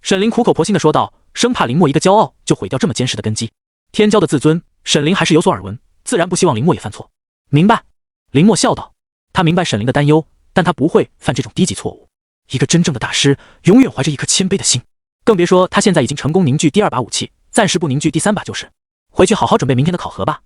沈灵苦口婆心地说道，生怕林默一个骄傲就毁掉这么坚实的根基。天骄的自尊，沈灵还是有所耳闻，自然不希望林默也犯错。明白。林默笑道，他明白沈灵的担忧，但他不会犯这种低级错误。一个真正的大师，永远怀着一颗谦卑的心，更别说他现在已经成功凝聚第2把武器，暂时不凝聚第3把就是。回去好好准备明天的考核吧。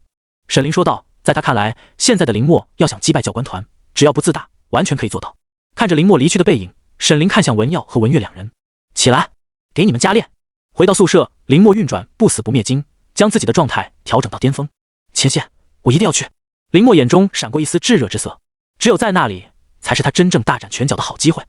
沈灵说道，在他看来，现在的林默要想击败教官团，只要不自大，完全可以做到。看着林默离去的背影，沈凌看向文耀和文月两人，起来，给你们加练。回到宿舍，林默运转不死不灭经，将自己的状态调整到巅峰。前线，我一定要去。林默眼中闪过一丝炙热之色，只有在那里，才是他真正大展拳脚的好机会。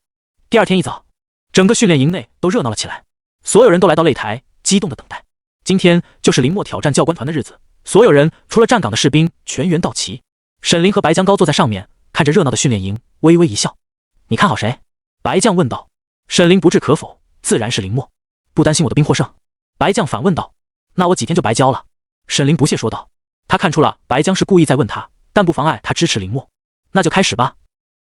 第二天一早，整个训练营内都热闹了起来，所有人都来到擂台，激动的等待。今天就是林默挑战教官团的日子，所有人除了站岗的士兵全员到齐。沈凌和白江高坐在上面，看着热闹的训练营，微微一笑。你看好谁？白将问道。沈凌不置可否，自然是林默。不担心我的兵获胜？白将反问道。那我几天就白交了。沈凌不屑说道。他看出了白江是故意在问他，但不妨碍他支持林默。那就开始吧。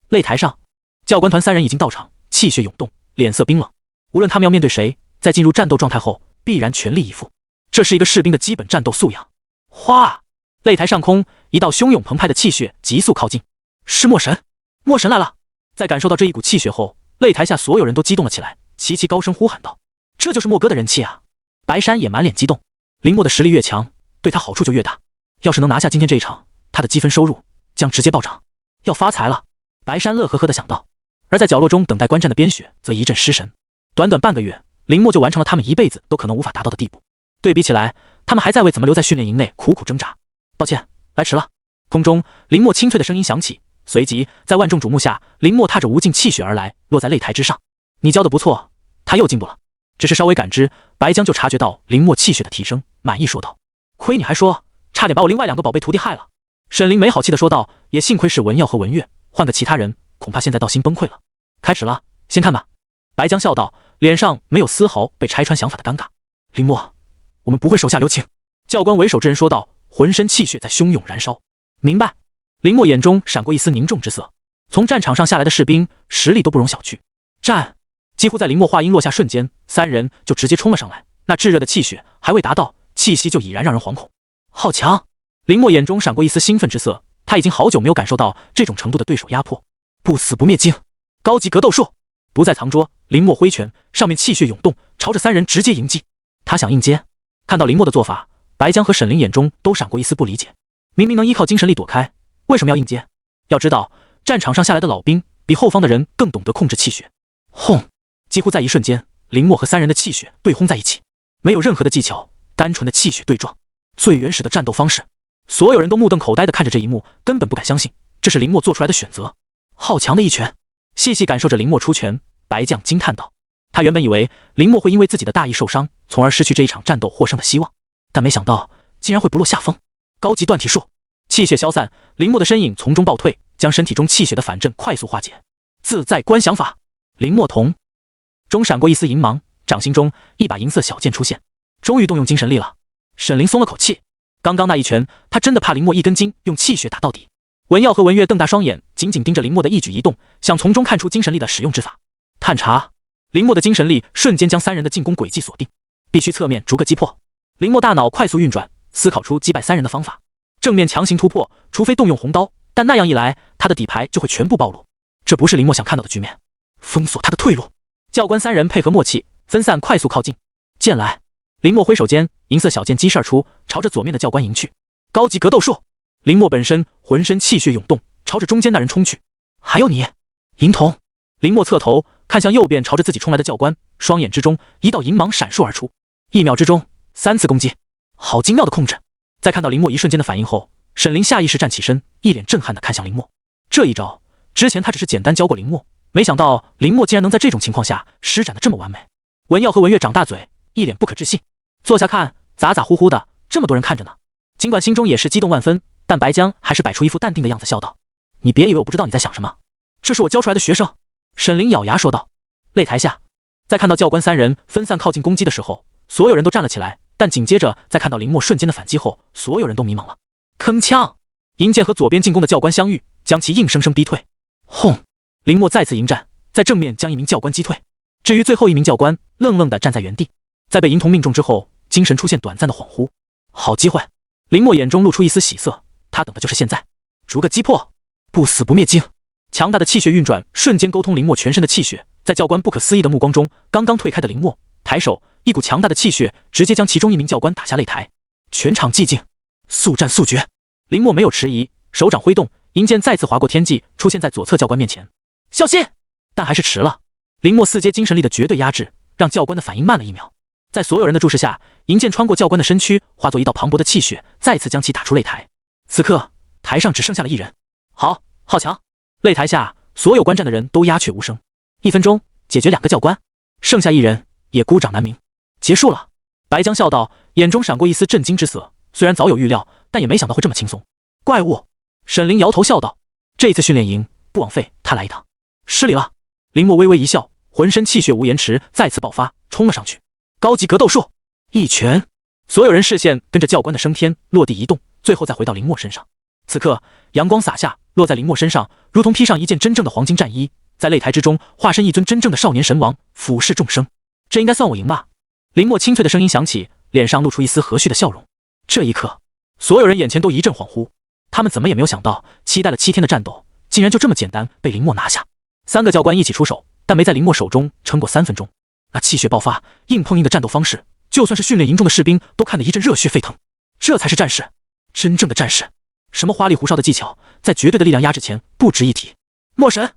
擂台上，教官团3人已经到场，气血涌动，脸色冰冷。无论他们要面对谁，在进入战斗状态后，必然全力以赴。这是一个士兵的基本战斗素养。哗！擂台上空，一道汹涌澎湃的气血急速靠近。是墨神！墨神来了！在感受到这一股气血后，擂台下所有人都激动了起来，齐齐高声呼喊道：“这就是墨哥的人气啊！”白山也满脸激动。林默的实力越强，对他好处就越大。要是能拿下今天这一场，他的积分收入将直接暴涨，要发财了。白山乐呵呵地想到。而在角落中等待观战的边雪则一阵失神。短短半个月，林默就完成了他们一辈子都可能无法达到的地步。对比起来，他们还在为怎么留在训练营内苦苦挣扎。抱歉，来迟了。空中，林默清脆的声音响起，随即在万众瞩目下，林默踏着无尽气血而来，落在擂台之上。你教的不错，他又进步了。只是稍微感知，白江就察觉到林默气血的提升，满意说道：“亏你还说，差点把我另外2个宝贝徒弟害了。”沈凌没好气的说道：“也幸亏是文耀和文月，换个其他人，恐怕现在道心崩溃了。”开始了，先看吧。白江笑道，脸上没有丝毫被拆穿想法的尴尬。林默，我们不会手下留情。教官为首之人说道，浑身气血在汹涌燃烧。明白。林默眼中闪过一丝凝重之色。从战场上下来的士兵，实力都不容小觑。战！几乎在林默话音落下瞬间，3人就直接冲了上来。那炙热的气血还未达到，气息就已然让人惶恐。好强！林默眼中闪过一丝兴奋之色，他已经好久没有感受到这种程度的对手压迫。不死不灭经，高级格斗术，不再藏拙。林默挥拳，上面气血涌动，朝着3人直接迎击。他想应接。看到林默的做法，白江和沈凌眼中都闪过一丝不理解。明明能依靠精神力躲开，为什么要应接？要知道，战场上下来的老兵比后方的人更懂得控制气血。轰！几乎在一瞬间，林默和3人的气血对轰在一起，没有任何的技巧，单纯的气血对撞，最原始的战斗方式。所有人都目瞪口呆地看着这一幕，根本不敢相信这是林默做出来的选择。好强的一拳！细细感受着林默出拳，白将惊叹道：“他原本以为林默会因为自己的大意受伤，从而失去这一场战斗获胜的希望，但没想到竟然会不落下风。”高级断体术，气血消散，林默的身影从中暴退，将身体中气血的反震快速化解。自在观想法，林默瞳中闪过一丝银芒，掌心中一把银色小剑出现，终于动用精神力了。沈凌松了口气，刚刚那一拳，他真的怕林默一根筋用气血打到底。文耀和文月瞪大双眼，紧紧盯着林默的一举一动，想从中看出精神力的使用之法。探查，林默的精神力瞬间将3人的进攻轨迹锁定，必须侧面逐个击破。林默大脑快速运转，思考出击败3人的方法。正面强行突破，除非动用红刀，但那样一来，他的底牌就会全部暴露。这不是林默想看到的局面。封锁他的退路。教官3人配合默契，分散快速靠近。剑来！林默挥手间，银色小剑激射而出，朝着左面的教官迎去。高级格斗术！林默本身浑身气血涌动，朝着中间那人冲去。还有你，银瞳！林默侧头看向右边朝着自己冲来的教官，双眼之中一道银芒闪烁而出。1秒之中3次攻击，好精妙的控制！在看到林默一瞬间的反应后，沈凌下意识站起身，一脸震撼地看向林默。这一招之前他只是简单教过林默，没想到林默竟然能在这种情况下施展得这么完美。文耀和文月长大嘴，一脸不可置信。坐下看，咋咋呼呼的，这么多人看着呢。尽管心中也是激动万分，但白江还是摆出一副淡定的样子，笑道：“你别以为我不知道你在想什么，这是我教出来的学生。”沈凌咬牙说道。擂台下，在看到教官3人分散靠近攻击的时候，所有人都站了起来，但紧接着在看到林默瞬间的反击后，所有人都迷茫了。铿锵！银剑和左边进攻的教官相遇，将其硬生生逼退。轰！林默再次迎战，在正面将一名教官击退。至于最后一名教官，愣愣地站在原地。在被银瞳命中之后，精神出现短暂的恍惚。好机会！林默眼中露出一丝喜色，他等的就是现在。逐个击破，不死不灭经。强大的气血运转瞬间沟通林默全身的气血，在教官不可思议的目光中，刚刚退开的林默抬手，一股强大的气血直接将其中一名教官打下擂台。全场寂静，速战速决。林默没有迟疑，手掌挥动，银剑再次划过天际，出现在左侧教官面前。小心！但还是迟了。林默四阶精神力的绝对压制，让教官的反应慢了1秒。在所有人的注视下，银剑穿过教官的身躯，化作一道磅礴的气血，再次将其打出擂台。此刻，台上只剩下了1人。好强！擂台下，所有观战的人都鸦雀无声。1分钟解决2个教官，剩下1人也孤掌难鸣。结束了。白江笑道，眼中闪过一丝震惊之色。虽然早有预料，但也没想到会这么轻松。怪物！沈凌摇头笑道，这一次训练营不枉费他来一趟。失礼了。林默微微一笑，浑身气血无延迟，再次爆发，冲了上去。高级格斗术，一拳！所有人视线跟着教官的升天落地移动，最后再回到林默身上。此刻阳光洒下，落在林默身上，如同披上一件真正的黄金战衣，在擂台之中化身一尊真正的少年神王，俯视众生。这应该算我赢吧？林默清脆的声音响起，脸上露出一丝和煦的笑容。这一刻，所有人眼前都一阵恍惚，他们怎么也没有想到，期待了7天的战斗，竟然就这么简单被林默拿下。3个教官一起出手，但没在林默手中撑过3分钟。那气血爆发、硬碰硬的战斗方式，就算是训练营中的士兵都看得一阵热血沸腾。这才是战士，真正的战士。什么花里胡哨的技巧，在绝对的力量压制前不值一提。墨神！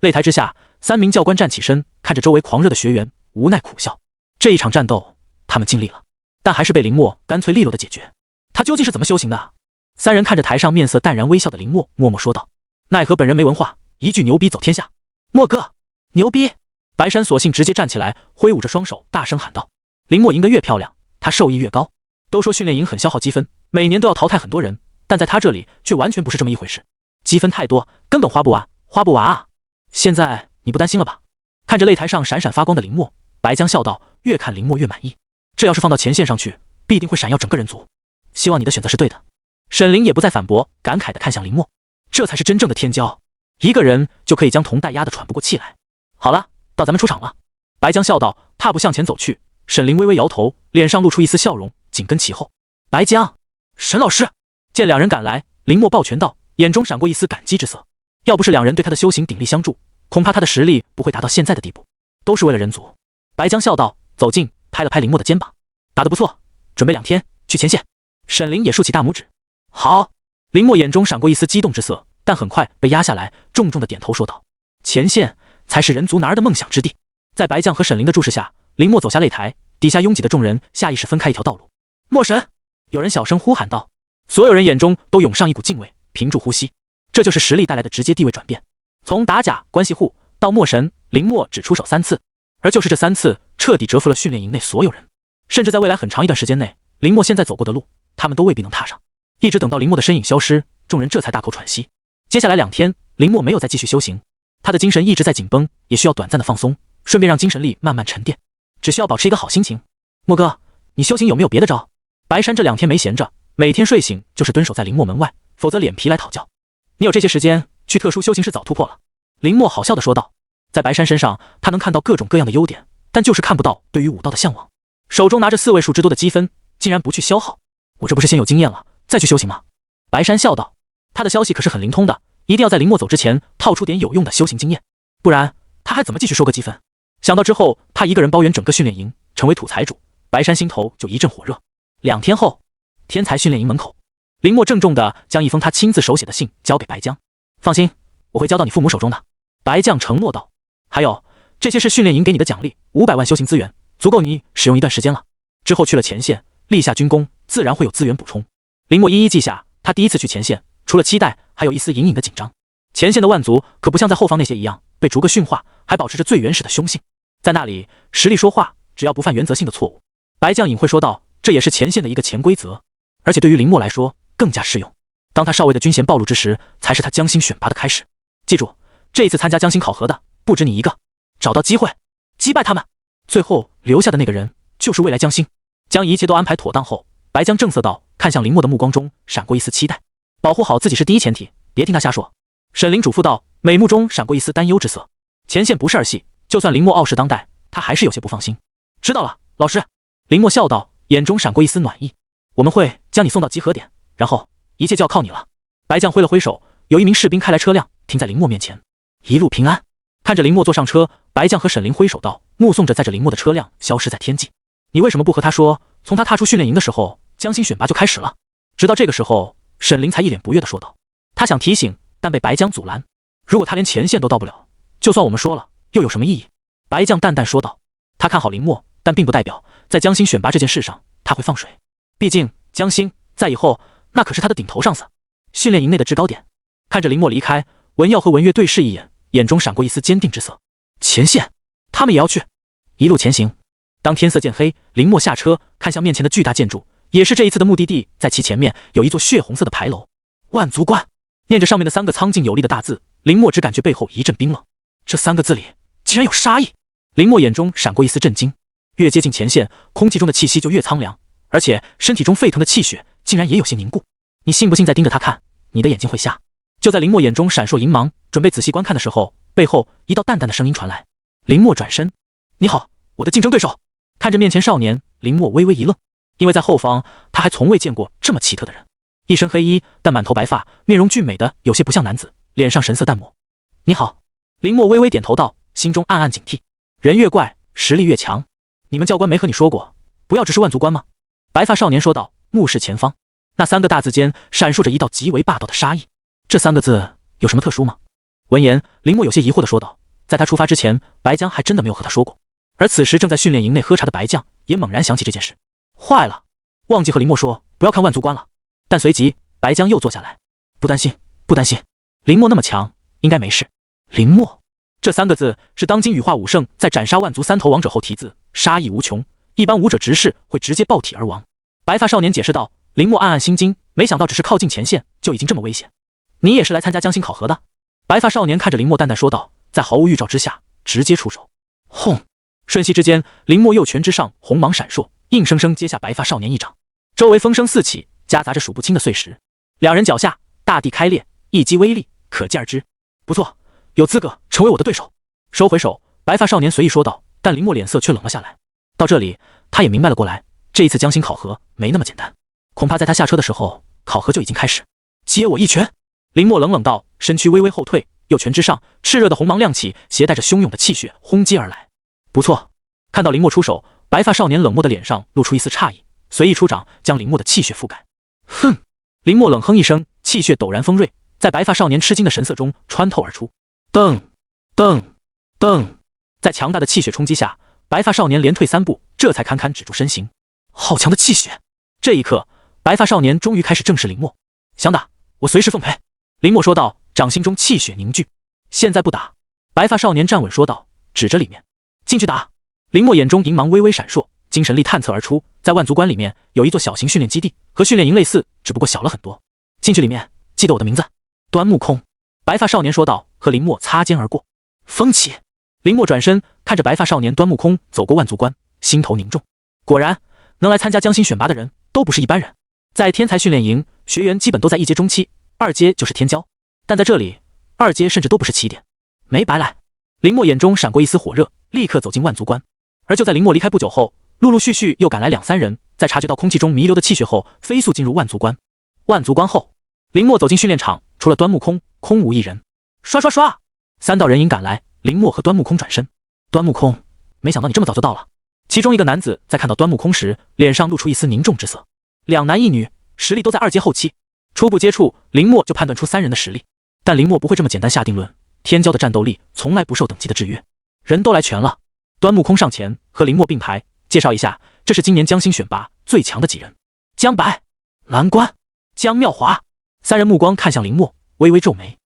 擂台之下，3名教官站起身，看着周围狂热的学员，无奈苦笑。这一场战斗，他们尽力了，但还是被林默干脆利落的解决。他究竟是怎么修行的？3人看着台上面色淡然微笑的林默，默默说道：“奈何本人没文化，一句牛逼走天下。”默哥，牛逼！白山索性直接站起来，挥舞着双手，大声喊道：“林默赢得越漂亮，他受益越高。都说训练营很消耗积分，每年都要淘汰很多人，但在他这里却完全不是这么一回事。积分太多，根本花不完啊！现在你不担心了吧？”看着擂台上闪闪发光的林默，白江笑道：“越看林默越满意，这要是放到前线上去，必定会闪耀整个人族。希望你的选择是对的。”沈凌也不再反驳，感慨地看向林默，这才是真正的天骄，一个人就可以将同代压得喘不过气来。好了，到咱们出场了。白江笑道，踏步向前走去。沈凌微微摇头，脸上露出一丝笑容，紧跟其后。白江，沈老师！见2人赶来，林默抱拳道，眼中闪过一丝感激之色。要不是2人对他的修行鼎力相助，恐怕他的实力不会达到现在的地步。都是为了人族。白江笑道，走近，拍了拍林默的肩膀，打得不错，准备2天去前线。沈凌也竖起大拇指。好。林默眼中闪过一丝激动之色，但很快被压下来，重重的点头说道：“前线才是人族男儿的梦想之地。”在白将和沈凌的注视下，林默走下擂台，底下拥挤的众人下意识分开一条道路。墨神！有人小声呼喊道。所有人眼中都涌上一股敬畏，屏住呼吸。这就是实力带来的直接地位转变。从打假关系户到墨神，林默只出手3次，而就是这3次彻底折服了训练营内所有人。甚至在未来很长一段时间内，林默现在走过的路，他们都未必能踏上。一直等到林默的身影消失，众人这才大口喘息。接下来2天，林默没有再继续修行，他的精神一直在紧绷，也需要短暂的放松，顺便让精神力慢慢沉淀。只需要保持一个好心情。默哥，你修行有没有别的招？白山这2天没闲着，每天睡醒就是蹲守在林默门外，否则脸皮来讨教。你有这些时间去特殊修行室早突破了。林默好笑地说道。在白山身上，他能看到各种各样的优点，但就是看不到对于武道的向往。手中拿着4位数之多的积分，竟然不去消耗，我这不是先有经验了再去修行吗？白山笑道。他的消息可是很灵通的，一定要在林默走之前套出点有用的修行经验，不然他还怎么继续收割积分？想到之后他一个人包圆整个训练营，成为土财主，白山心头就一阵火热。2天后，天才训练营门口，林默郑重地将一封他亲自手写的信交给白江。放心，我会交到你父母手中的。白将承诺道。还有，这些是训练营给你的奖励，500万修行资源，足够你使用一段时间了。之后去了前线，立下军功，自然会有资源补充。林默一一记下，他第一次去前线，除了期待，还有一丝隐隐的紧张。前线的万族可不像在后方那些一样被逐个驯化，还保持着最原始的凶性。在那里，实力说话，只要不犯原则性的错误。白将隐晦说道，这也是前线的一个潜规则，而且对于林默来说更加适用。当他少尉的军衔暴露之时，才是他江星选拔的开始。记住，这一次参加江星考核的不止你一个，找到机会击败他们，最后留下的那个人就是未来江星。将一切都安排妥当后，白将正色道，看向林默的目光中闪过一丝期待。保护好自己是第一前提，别听他瞎说。沈凌嘱咐道，美目中闪过一丝担忧之色。前线不是儿戏，就算林默傲视当代，他还是有些不放心。知道了，老师。林默笑道，眼中闪过一丝暖意。我们会将你送到集合点，然后一切就要靠你了。白将挥了挥手，有一名士兵开来车辆，停在林默面前。一路平安。看着林默坐上车，白将和沈凌挥手道，目送着载着林默的车辆消失在天际。你为什么不和他说，从他踏出训练营的时候，江星选拔就开始了？直到这个时候，沈灵才一脸不悦地说道。他想提醒，但被白江阻拦。如果他连前线都到不了，就算我们说了，又有什么意义？白江淡淡说道。他看好林墨，但并不代表在江心选拔这件事上他会放水。毕竟江心在以后那可是他的顶头上司，训练营内的制高点。看着林墨离开，文耀和文月对视一眼，眼中闪过一丝坚定之色。前线，他们也要去。一路前行，当天色渐黑，林墨下车，看向面前的巨大建筑，也是这一次的目的地。在其前面有一座血红色的牌楼，万族观。念着上面的3个苍劲有力的大字，林墨只感觉背后一阵冰冷。这3个字里竟然有杀意。林墨眼中闪过一丝震惊。越接近前线，空气中的气息就越苍凉，而且身体中沸腾的气血竟然也有些凝固。你信不信再盯着他看，你的眼睛会瞎？就在林墨眼中闪烁银芒，准备仔细观看的时候，背后一道淡淡的声音传来。林墨转身，你好，我的竞争对手。看着面前少年，林墨微微一愣，因为在后方他还从未见过这么奇特的人。一身黑衣，但满头白发，面容俊美的有些不像男子，脸上神色淡漠。你好。林墨微微点头道，心中暗暗警惕，人越怪实力越强。你们教官没和你说过不要只是万族观吗？白发少年说道，目视前方，那3个大字间闪烁着一道极为霸道的杀意。这3个字有什么特殊吗？闻言，林墨有些疑惑地说道。在他出发之前，白江还真的没有和他说过。而此时正在训练营内喝茶的白将也猛然想起这件事，坏了，忘记和林墨说不要看万族观了。但随即白江又坐下来，不担心，不担心，林墨那么强，应该没事。林墨这3个字是当今羽化武圣在斩杀万族3头王者后题字，杀意无穷，一般武者直视会直接爆体而亡。白发少年解释道。林墨暗暗心惊，没想到只是靠近前线就已经这么危险。你也是来参加江心考核的？白发少年看着林墨淡淡说道，在毫无预兆之下直接出手。轰！瞬息之间，林墨右拳之上红芒闪烁，硬生生接下白发少年一掌。周围风声四起，夹杂着数不清的碎石。两人脚下大地开裂，一击威力可见而知。不错，有资格成为我的对手。收回手，白发少年随意说道，但林墨脸色却冷了下来。到这里，他也明白了过来，这一次江心考核没那么简单，恐怕在他下车的时候，考核就已经开始。接我一拳！林墨冷冷道，身躯微微后退，右拳之上，炽热的红芒亮起，携带着汹涌的气血轰击而来。不错，看到林墨出手，白发少年冷漠的脸上露出一丝诧异，随意出掌将林墨的气血覆盖。哼！林墨冷哼一声，气血陡然锋锐，在白发少年吃惊的神色中穿透而出。噔噔噔！在强大的气血冲击下，白发少年连退3步，这才堪堪止住身形。好强的气血！这一刻，白发少年终于开始正视林墨。想打，我随时奉陪。林墨说道，掌心中气血凝聚。现在不打。白发少年站稳说道，指着里面，进去打。林墨眼中银芒微微闪烁，精神力探测而出，在万族观里面有一座小型训练基地，和训练营类似，只不过小了很多。进去里面，记得我的名字，端木空。白发少年说道，和林墨擦肩而过。风起。林墨转身看着白发少年端木空走过万族观，心头凝重。果然，能来参加江心选拔的人都不是一般人。在天才训练营，学员基本都在1阶中期，2阶就是天骄，但在这里，2阶甚至都不是起点。没白来。林墨眼中闪过一丝火热，立刻走进万族观。而就在林墨离开不久后，陆陆续续又赶来2、3人，在察觉到空气中弥留的气血后，飞速进入万族观。万族观后，林墨走进训练场，除了端木空，空无一人。刷刷刷，3道人影赶来，林墨和端木空转身。端木空，没想到你这么早就到了。其中一个男子在看到端木空时，脸上露出一丝凝重之色。2男1女，实力都在2阶后期。初步接触，林墨就判断出3人的实力，但林墨不会这么简单下定论。天骄的战斗力从来不受等级的制约。人都来全了，端木空上前和林墨并排，介绍一下，这是今年江心选拔最强的几人。江白、蓝关、江妙华。3人目光看向林墨，微微皱眉。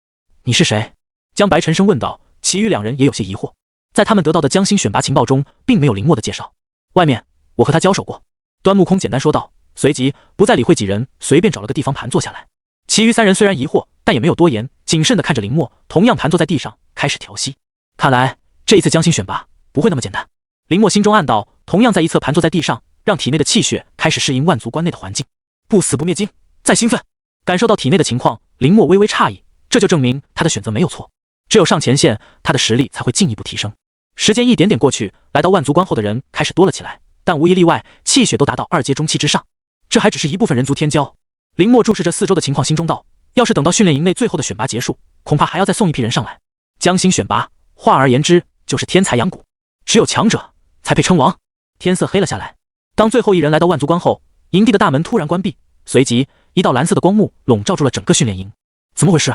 你是谁？江白沉声问道。其余2人也有些疑惑，在他们得到的江心选拔情报中，并没有林墨的介绍。外面，我和他交手过。端木空简单说道，随即不再理会几人，随便找了个地方盘坐下来。其余3人虽然疑惑，但也没有多言，谨慎地看着林墨，同样盘坐在地上，开始调息。看来这一次江心选拔不会那么简单。林墨心中暗道，同样在一侧盘坐在地上，让体内的气血开始适应万族观内的环境。不死不灭精，再兴奋。感受到体内的情况，林墨微微诧异，这就证明他的选择没有错。只有上前线，他的实力才会进一步提升。时间一点点过去，来到万族观后的人开始多了起来，但无一例外，气血都达到2阶中期之上。这还只是一部分人族天骄。林墨注视着四周的情况，心中道：要是等到训练营内最后的选拔结束，恐怕还要再送一批人上来。江心选拔，换而言之，就是天才养蛊，只有强者才配称王。天色黑了下来，当最后一人来到万族观后，营地的大门突然关闭，随即一道蓝色的光幕笼罩住了整个训练营。怎么回事？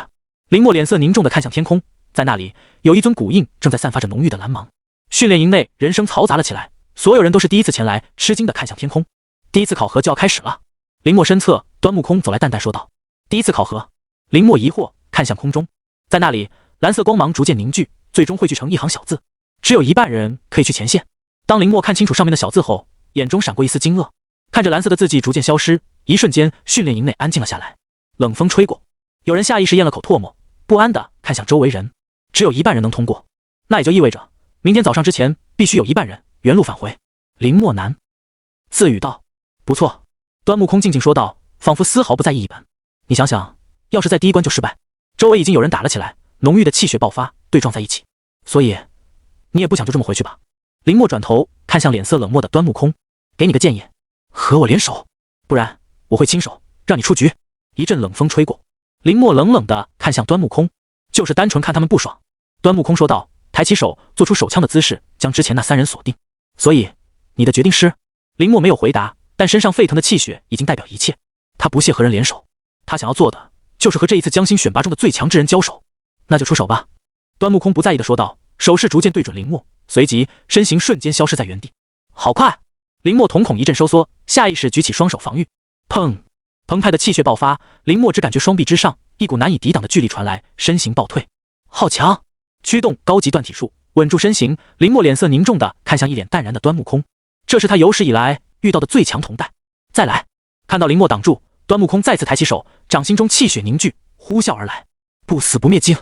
林默脸色凝重地看向天空，在那里有一尊古印正在散发着浓郁的蓝芒。训练营内人声嘈杂了起来，所有人都是第一次前来，吃惊地看向天空。第一次考核就要开始了。林默身侧，端木空走来淡淡说道：“第一次考核。”林默疑惑看向空中，在那里蓝色光芒逐渐凝聚，最终汇聚成一行小字，只有一半人可以去前线。当林默看清楚上面的小字后，眼中闪过一丝惊愕，看着蓝色的字迹逐渐消失，一瞬间训练营内安静了下来。冷风吹过，有人下意识咽了口唾沫，不安地看向周围人。只有一半人能通过，那也就意味着明天早上之前必须有一半人原路返回。林默喃自语道：“不错。”端木空静静说道，仿佛丝毫不在意一般。你想想，要是在第一关就失败，周围已经有人打了起来，浓郁的气血爆发，对撞在一起。所以你也不想就这么回去吧？林默转头看向脸色冷漠的端木空，给你个建议，和我联手，不然我会亲手让你出局。一阵冷风吹过，林默冷冷地看向端木空，就是单纯看他们不爽。端木空说道，抬起手做出手枪的姿势，将之前那3人锁定。所以你的决定是？林默没有回答，但身上沸腾的气血已经代表一切。他不屑和人联手，他想要做的就是和这一次江心选拔中的最强之人交手。那就出手吧。端木空不在意地说道，手势逐渐对准林默，随即身形瞬间消失在原地。好快！林默瞳孔一阵收缩，下意识举起双手防御。砰！澎湃的气血爆发，林默只感觉双臂之上一股难以抵挡的巨力传来，身形暴退。好强！驱动高级断体术，稳住身形，林默脸色凝重地看向一脸淡然的端木空，这是他有史以来遇到的最强同代。再来！看到林默挡住，端木空再次抬起手，掌心中气血凝聚，呼啸而来。不死不灭经！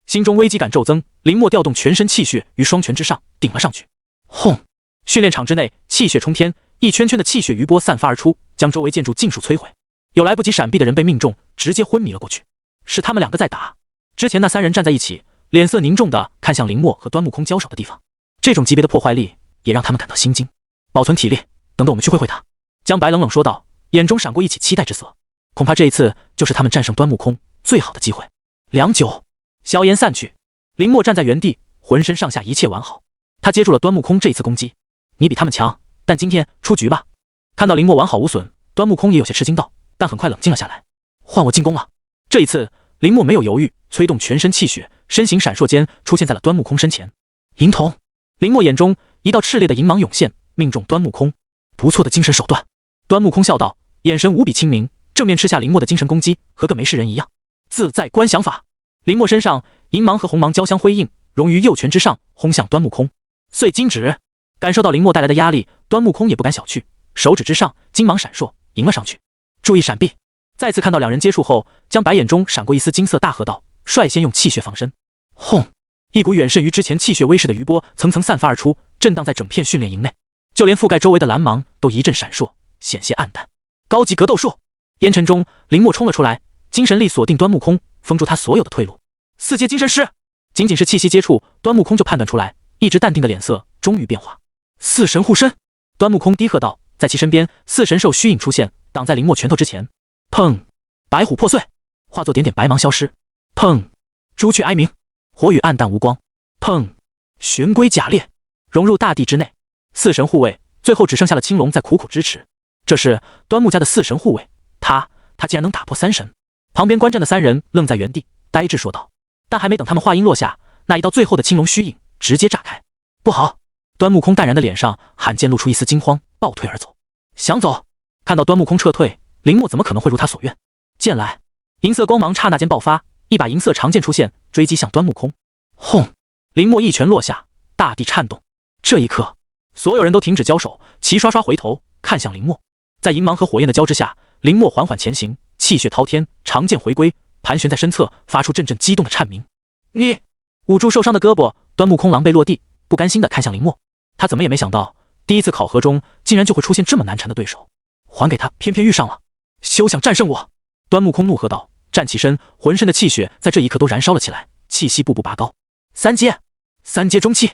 心中危机感骤增，林默调动全身气血于双拳之上顶了上去。轰！训练场之内气血冲天，一圈圈的气血余波散发而出，将周围建筑尽数摧毁。有来不及闪避的人被命中，直接昏迷了过去。是他们2个在打。之前那3人站在一起，脸色凝重地看向林默和端木空交手的地方。这种级别的破坏力也让他们感到心惊。保存体力，等着我们去会会他。江白冷冷说道，眼中闪过一起期待之色。恐怕这一次就是他们战胜端木空最好的机会。良久，硝烟散去，林默站在原地，浑身上下一切完好。他接住了端木空这一次攻击。你比他们强，但今天出局吧。看到林默完好无损，端木空也有些吃惊道，但很快冷静了下来。换我进攻了。这一次林默没有犹豫，催动全身气血，身形闪烁间出现在了端木空身前。银瞳！林默眼中一道炽烈的银芒涌现，命中端木空。不错的精神手段。端木空笑道，眼神无比清明，正面吃下林默的精神攻击，和个没事人一样。自在观想法。林默身上银芒和红芒交相辉映，融于右拳之上，轰向端木空。碎金指！感受到林默带来的压力，端木空也不敢小觑，手指之上金芒闪烁，迎了上去。注意闪避！再次看到2人接触后，江白眼中闪过一丝金色，大喝道，率先用气血防身。轰！一股远甚于之前气血威势的余波层层散发而出，震荡在整片训练营内，就连覆盖周围的蓝芒都一阵闪烁，险些暗淡。高级格斗术！烟尘中，林默冲了出来，精神力锁定端木空，封住他所有的退路。4阶精神师！仅仅是气息接触，端木空就判断出来，一直淡定的脸色终于变化。4神护身！端木空低喝道，在其身边4神兽虚影出现，挡在林默拳头之前。砰！白虎破碎，化作点点白芒消失。砰！朱雀哀鸣，火雨暗淡无光。砰！玄龟甲裂，融入大地之内。4神护卫，最后只剩下了青龙在苦苦支持。这是端木家的4神护卫，他竟然能打破3神。旁边观战的3人愣在原地，呆滞说道。但还没等他们话音落下，那一道最后的青龙虚影直接炸开。不好！端木空淡然的脸上罕见露出一丝惊慌，暴退而走。想走？看到端木空撤退，林默怎么可能会如他所愿？剑来！银色光芒刹那间爆发，一把银色长剑出现，追击向端木空。轰！林默一拳落下，大地颤动。这一刻，所有人都停止交手，齐刷刷回头看向林默。在银芒和火焰的交织下，林默缓缓前行，气血滔天，长剑回归，盘旋在身侧，发出阵阵激动的颤鸣。你！捂住受伤的胳膊，端木空狼狈落地，不甘心地看向林默。他怎么也没想到，第一次考核中竟然就会出现这么难缠的对手。还给他，偏偏遇上了。休想战胜我！端木空怒喝道，站起身，浑身的气血在这一刻都燃烧了起来，气息步步拔高。3阶，3阶中期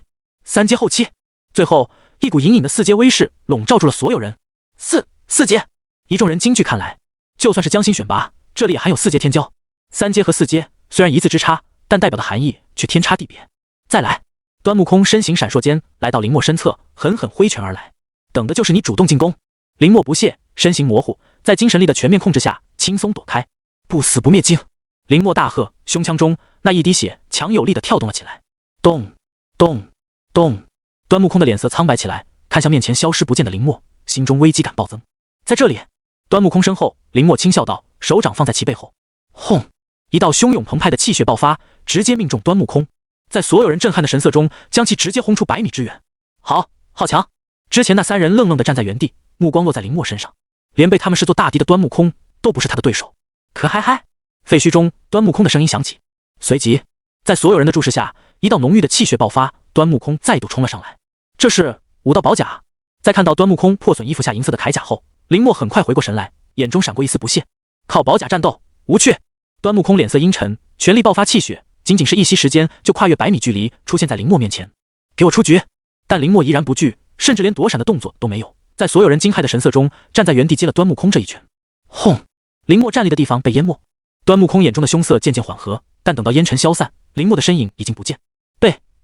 ，3阶后期，最后一股隐隐的4阶威势笼罩住了所有人。4阶！一众人惊惧看来，就算是江心选拔，这里也含有4阶天骄。3阶和4阶虽然一字之差，但代表的含义却天差地别。再来！端木空身形闪烁间来到林默身侧，狠狠挥拳而来，等的就是你主动进攻。林默不屑，身形模糊，在精神力的全面控制下，轻松躲开。不死不灭精！林默大喝，胸腔中那一滴血强有力地跳动了起来。动动动！端木空的脸色苍白起来，看向面前消失不见的林默，心中危机感暴增。在这里，端木空身后，林默轻笑道，手掌放在其背后。轰！一道汹涌澎湃的气血爆发，直接命中端木空，在所有人震撼的神色中，将其直接轰出100米之远。好强！之前那3人愣愣地站在原地，目光落在林默身上，连被他们视作大敌的端木空都不是他的对手。可嗨嗨！废墟中，端木空的声音响起，随即，在所有人的注视下，一道浓郁的气血爆发，端木空再度冲了上来。这是武道宝甲。在看到端木空破损衣服下银色的铠甲后，林默很快回过神来，眼中闪过一丝不屑。靠宝甲战斗，无趣！端木空脸色阴沉，全力爆发气血，仅仅是一息时间就跨越100米距离，出现在林默面前。给我出局！但林默依然不惧，甚至连躲闪的动作都没有，在所有人惊骇的神色中，站在原地接了端木空这一拳。轰！林默站立的地方被淹没。端木空眼中的凶色渐渐缓和，但等到烟尘消散，林默的身影已经不见，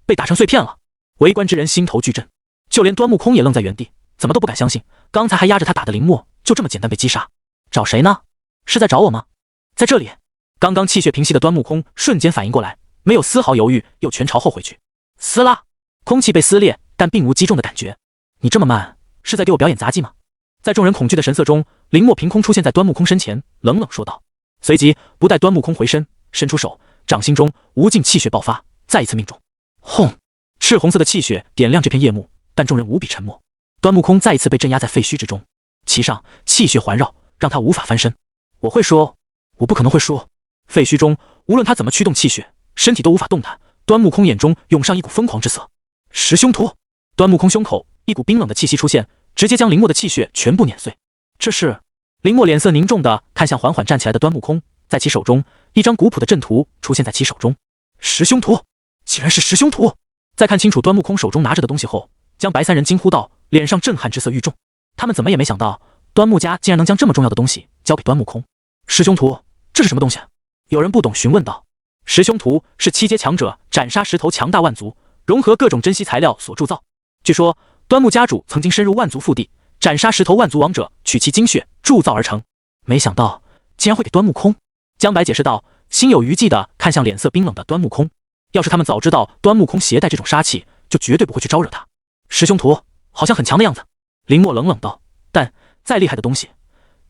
被打成碎片了。围观之人心头巨震，就连端木空也愣在原地，怎么都不敢相信，刚才还压着他打的林默就这么简单被击杀。找谁呢？是在找我吗？在这里！刚刚气血平息的端木空瞬间反应过来，没有丝毫犹豫，又全朝后回去。撕拉！空气被撕裂，但并无击中的感觉。你这么慢，是在给我表演杂技吗？在众人恐惧的神色中，林默凭空出现在端木空身前，冷冷说道。随即不待端木空回身，伸出手，掌心中无尽气血爆发，再一次命中。轰！赤红色的气血点亮这片夜幕，但众人无比沉默。端木空再一次被镇压在废墟之中，其上气血环绕，让他无法翻身。我会说，我不可能会输。废墟中，无论他怎么驱动气血，身体都无法动弹。端木空眼中涌上一股疯狂之色。十凶图！端木空胸口一股冰冷的气息出现，直接将林默的气血全部碾碎。这是……林默脸色凝重地看向缓缓站起来的端木空，在其手中，一张古朴的阵图出现在其手中。十凶图！竟然是十凶图！在看清楚端木空手中拿着的东西后，江白3人惊呼道，脸上震撼之色愈重。他们怎么也没想到，端木家竟然能将这么重要的东西交给端木空。十凶图，这是什么东西？有人不懂询问道。十凶图是7阶强者斩杀石头强大万族，融合各种珍稀材料所铸造。据说端木家主曾经深入万族腹地，斩杀石头万族王者，取其精血铸造而成。没想到竟然会给端木空。江白解释道，心有余悸地看向脸色冰冷的端木空。要是他们早知道端木空携带这种杀气，就绝对不会去招惹他。十凶图好像很强的样子。林默冷冷道，但再厉害的东西，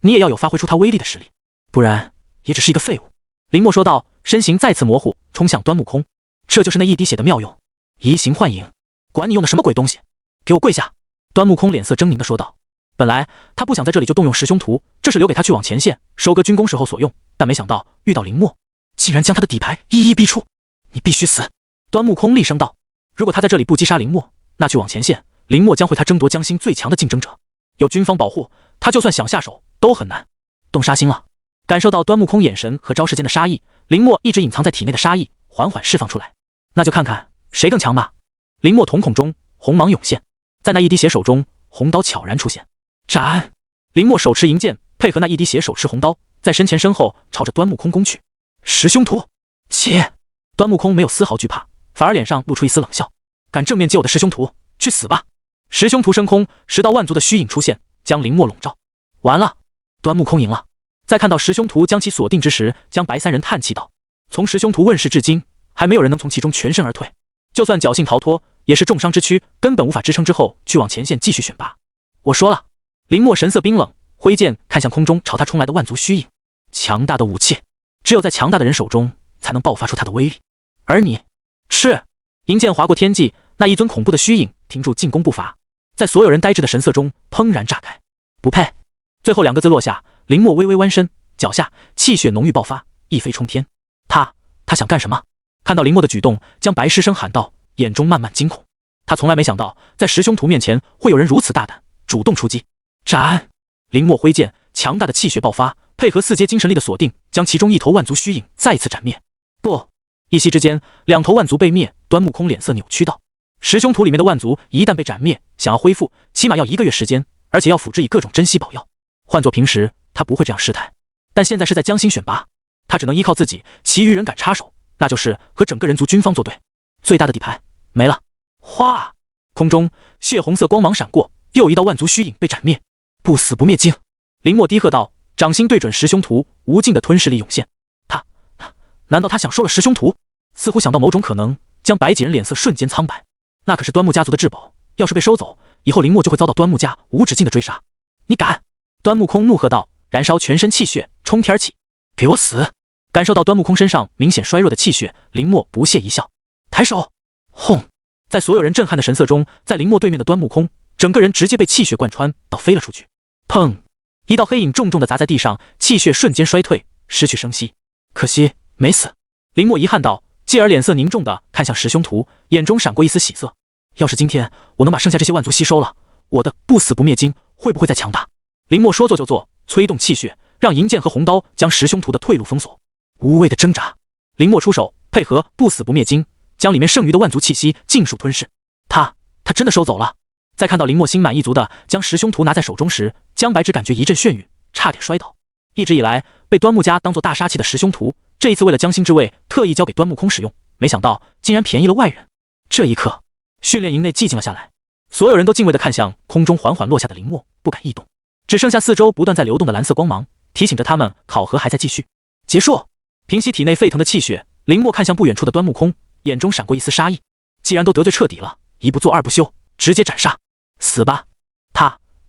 你也要有发挥出它威力的实力，不然也只是一个废物。林默说道，身形再次模糊，冲向端木空。这就是那一滴血的妙用，移形换影。管你用的什么鬼东西，给我跪下！端木空脸色狰狞地说道。本来他不想在这里就动用十凶图，这是留给他去往前线收割军功时候所用，但没想到遇到林默，竟然将他的底牌一一逼出。你必须死！端木空厉声道。如果他在这里不击杀林默，那去往前线，林默将会他争夺江心最强的竞争者。有军方保护，他就算想下手都很难。动杀心了！感受到端木空眼神和招式间的杀意，林默一直隐藏在体内的杀意缓缓释放出来。那就看看谁更强吧！林默瞳孔中红芒涌现，在那一滴血手中，红刀悄然出现。斩！林默手持银剑，配合那一滴血手持红刀，在身前身后朝着端木空攻去。十凶图！切！端木空没有丝毫惧怕，反而脸上露出一丝冷笑。敢正面接我的十凶图，去死吧！十凶图升空，10道万族的虚影出现，将林默笼罩。完了，端木空赢了。在看到十凶图将其锁定之时，江白3人叹气道：从十凶图问世至今，还没有人能从其中全身而退，就算侥幸逃脱，也是重伤之躯，根本无法支撑之后去往前线继续选拔。我说了。林默神色冰冷，挥剑看向空中朝他冲来的万族虚影。强大的武器，只有在强大的人手中才能爆发出它的威力。而你，是银剑划过天际，那一尊恐怖的虚影停住进攻步伐，在所有人呆滞的神色中砰然炸开。不配！最后2个字落下，林默微微弯身，脚下气血浓郁爆发，一飞冲天。他想干什么？看到林默的举动，江白失声喊道，眼中漫漫惊恐。他从来没想到，在十凶图面前会有人如此大胆，主动出击。斩！林默挥剑，强大的气血爆发，配合4阶精神力的锁定，将其中一头万族虚影再次斩灭。不！一息之间，2头万族被灭。端木空脸色扭曲道：十凶图里面的万族一旦被斩灭，想要恢复，起码要1个月时间，而且要辅之以各种珍稀宝药。换做平时，他不会这样失态，但现在是在江心选拔，他只能依靠自己，其余人敢插手，那就是和整个人族军方作对。最大的底牌没了。哗！空中血红色光芒闪过，又一道万族虚影被斩灭。不死不灭精！林默低喝道，掌心对准十凶图，无尽的吞噬力涌现。难道他想收了十凶图？似乎想到某种可能，江白几人脸色瞬间苍白。那可是端木家族的至宝，要是被收走，以后林墨就会遭到端木家无止境的追杀。你敢！端木空怒喝道，燃烧全身气血，冲天而起。给我死！感受到端木空身上明显衰弱的气血，林墨不屑一笑，抬手！轰！在所有人震撼的神色中，在林墨对面的端木空，整个人直接被气血贯穿，倒飞了出去。砰！一道黑影重重的砸在地上，气血瞬间衰退，失去生息。可惜没死。林墨遗憾道，继而脸色凝重的看向十凶图，眼中闪过一丝喜色。要是今天我能把剩下这些万族吸收了，我的不死不灭经会不会再强大？林墨说做就做，催动气血，让银剑和红刀将十凶图的退路封锁。无谓的挣扎，林墨出手，配合不死不灭经，将里面剩余的万族气息尽数吞噬。他真的收走了。在看到林墨心满意足的将十凶图拿在手中时，江白只感觉一阵眩晕，差点摔倒。一直以来被端木家当做大杀器的十凶图，这一次为了将心之位特意交给端木空使用，没想到竟然便宜了外人。这一刻，训练营内寂静了下来，所有人都敬畏地看向空中缓缓落下的林墨，不敢异动。只剩下四周不断在流动的蓝色光芒，提醒着他们考核还在继续。结束！平息体内沸腾的气血，林墨看向不远处的端木空，眼中闪过一丝杀意。既然都得罪彻底了，一不做二不休，直接斩杀！死吧！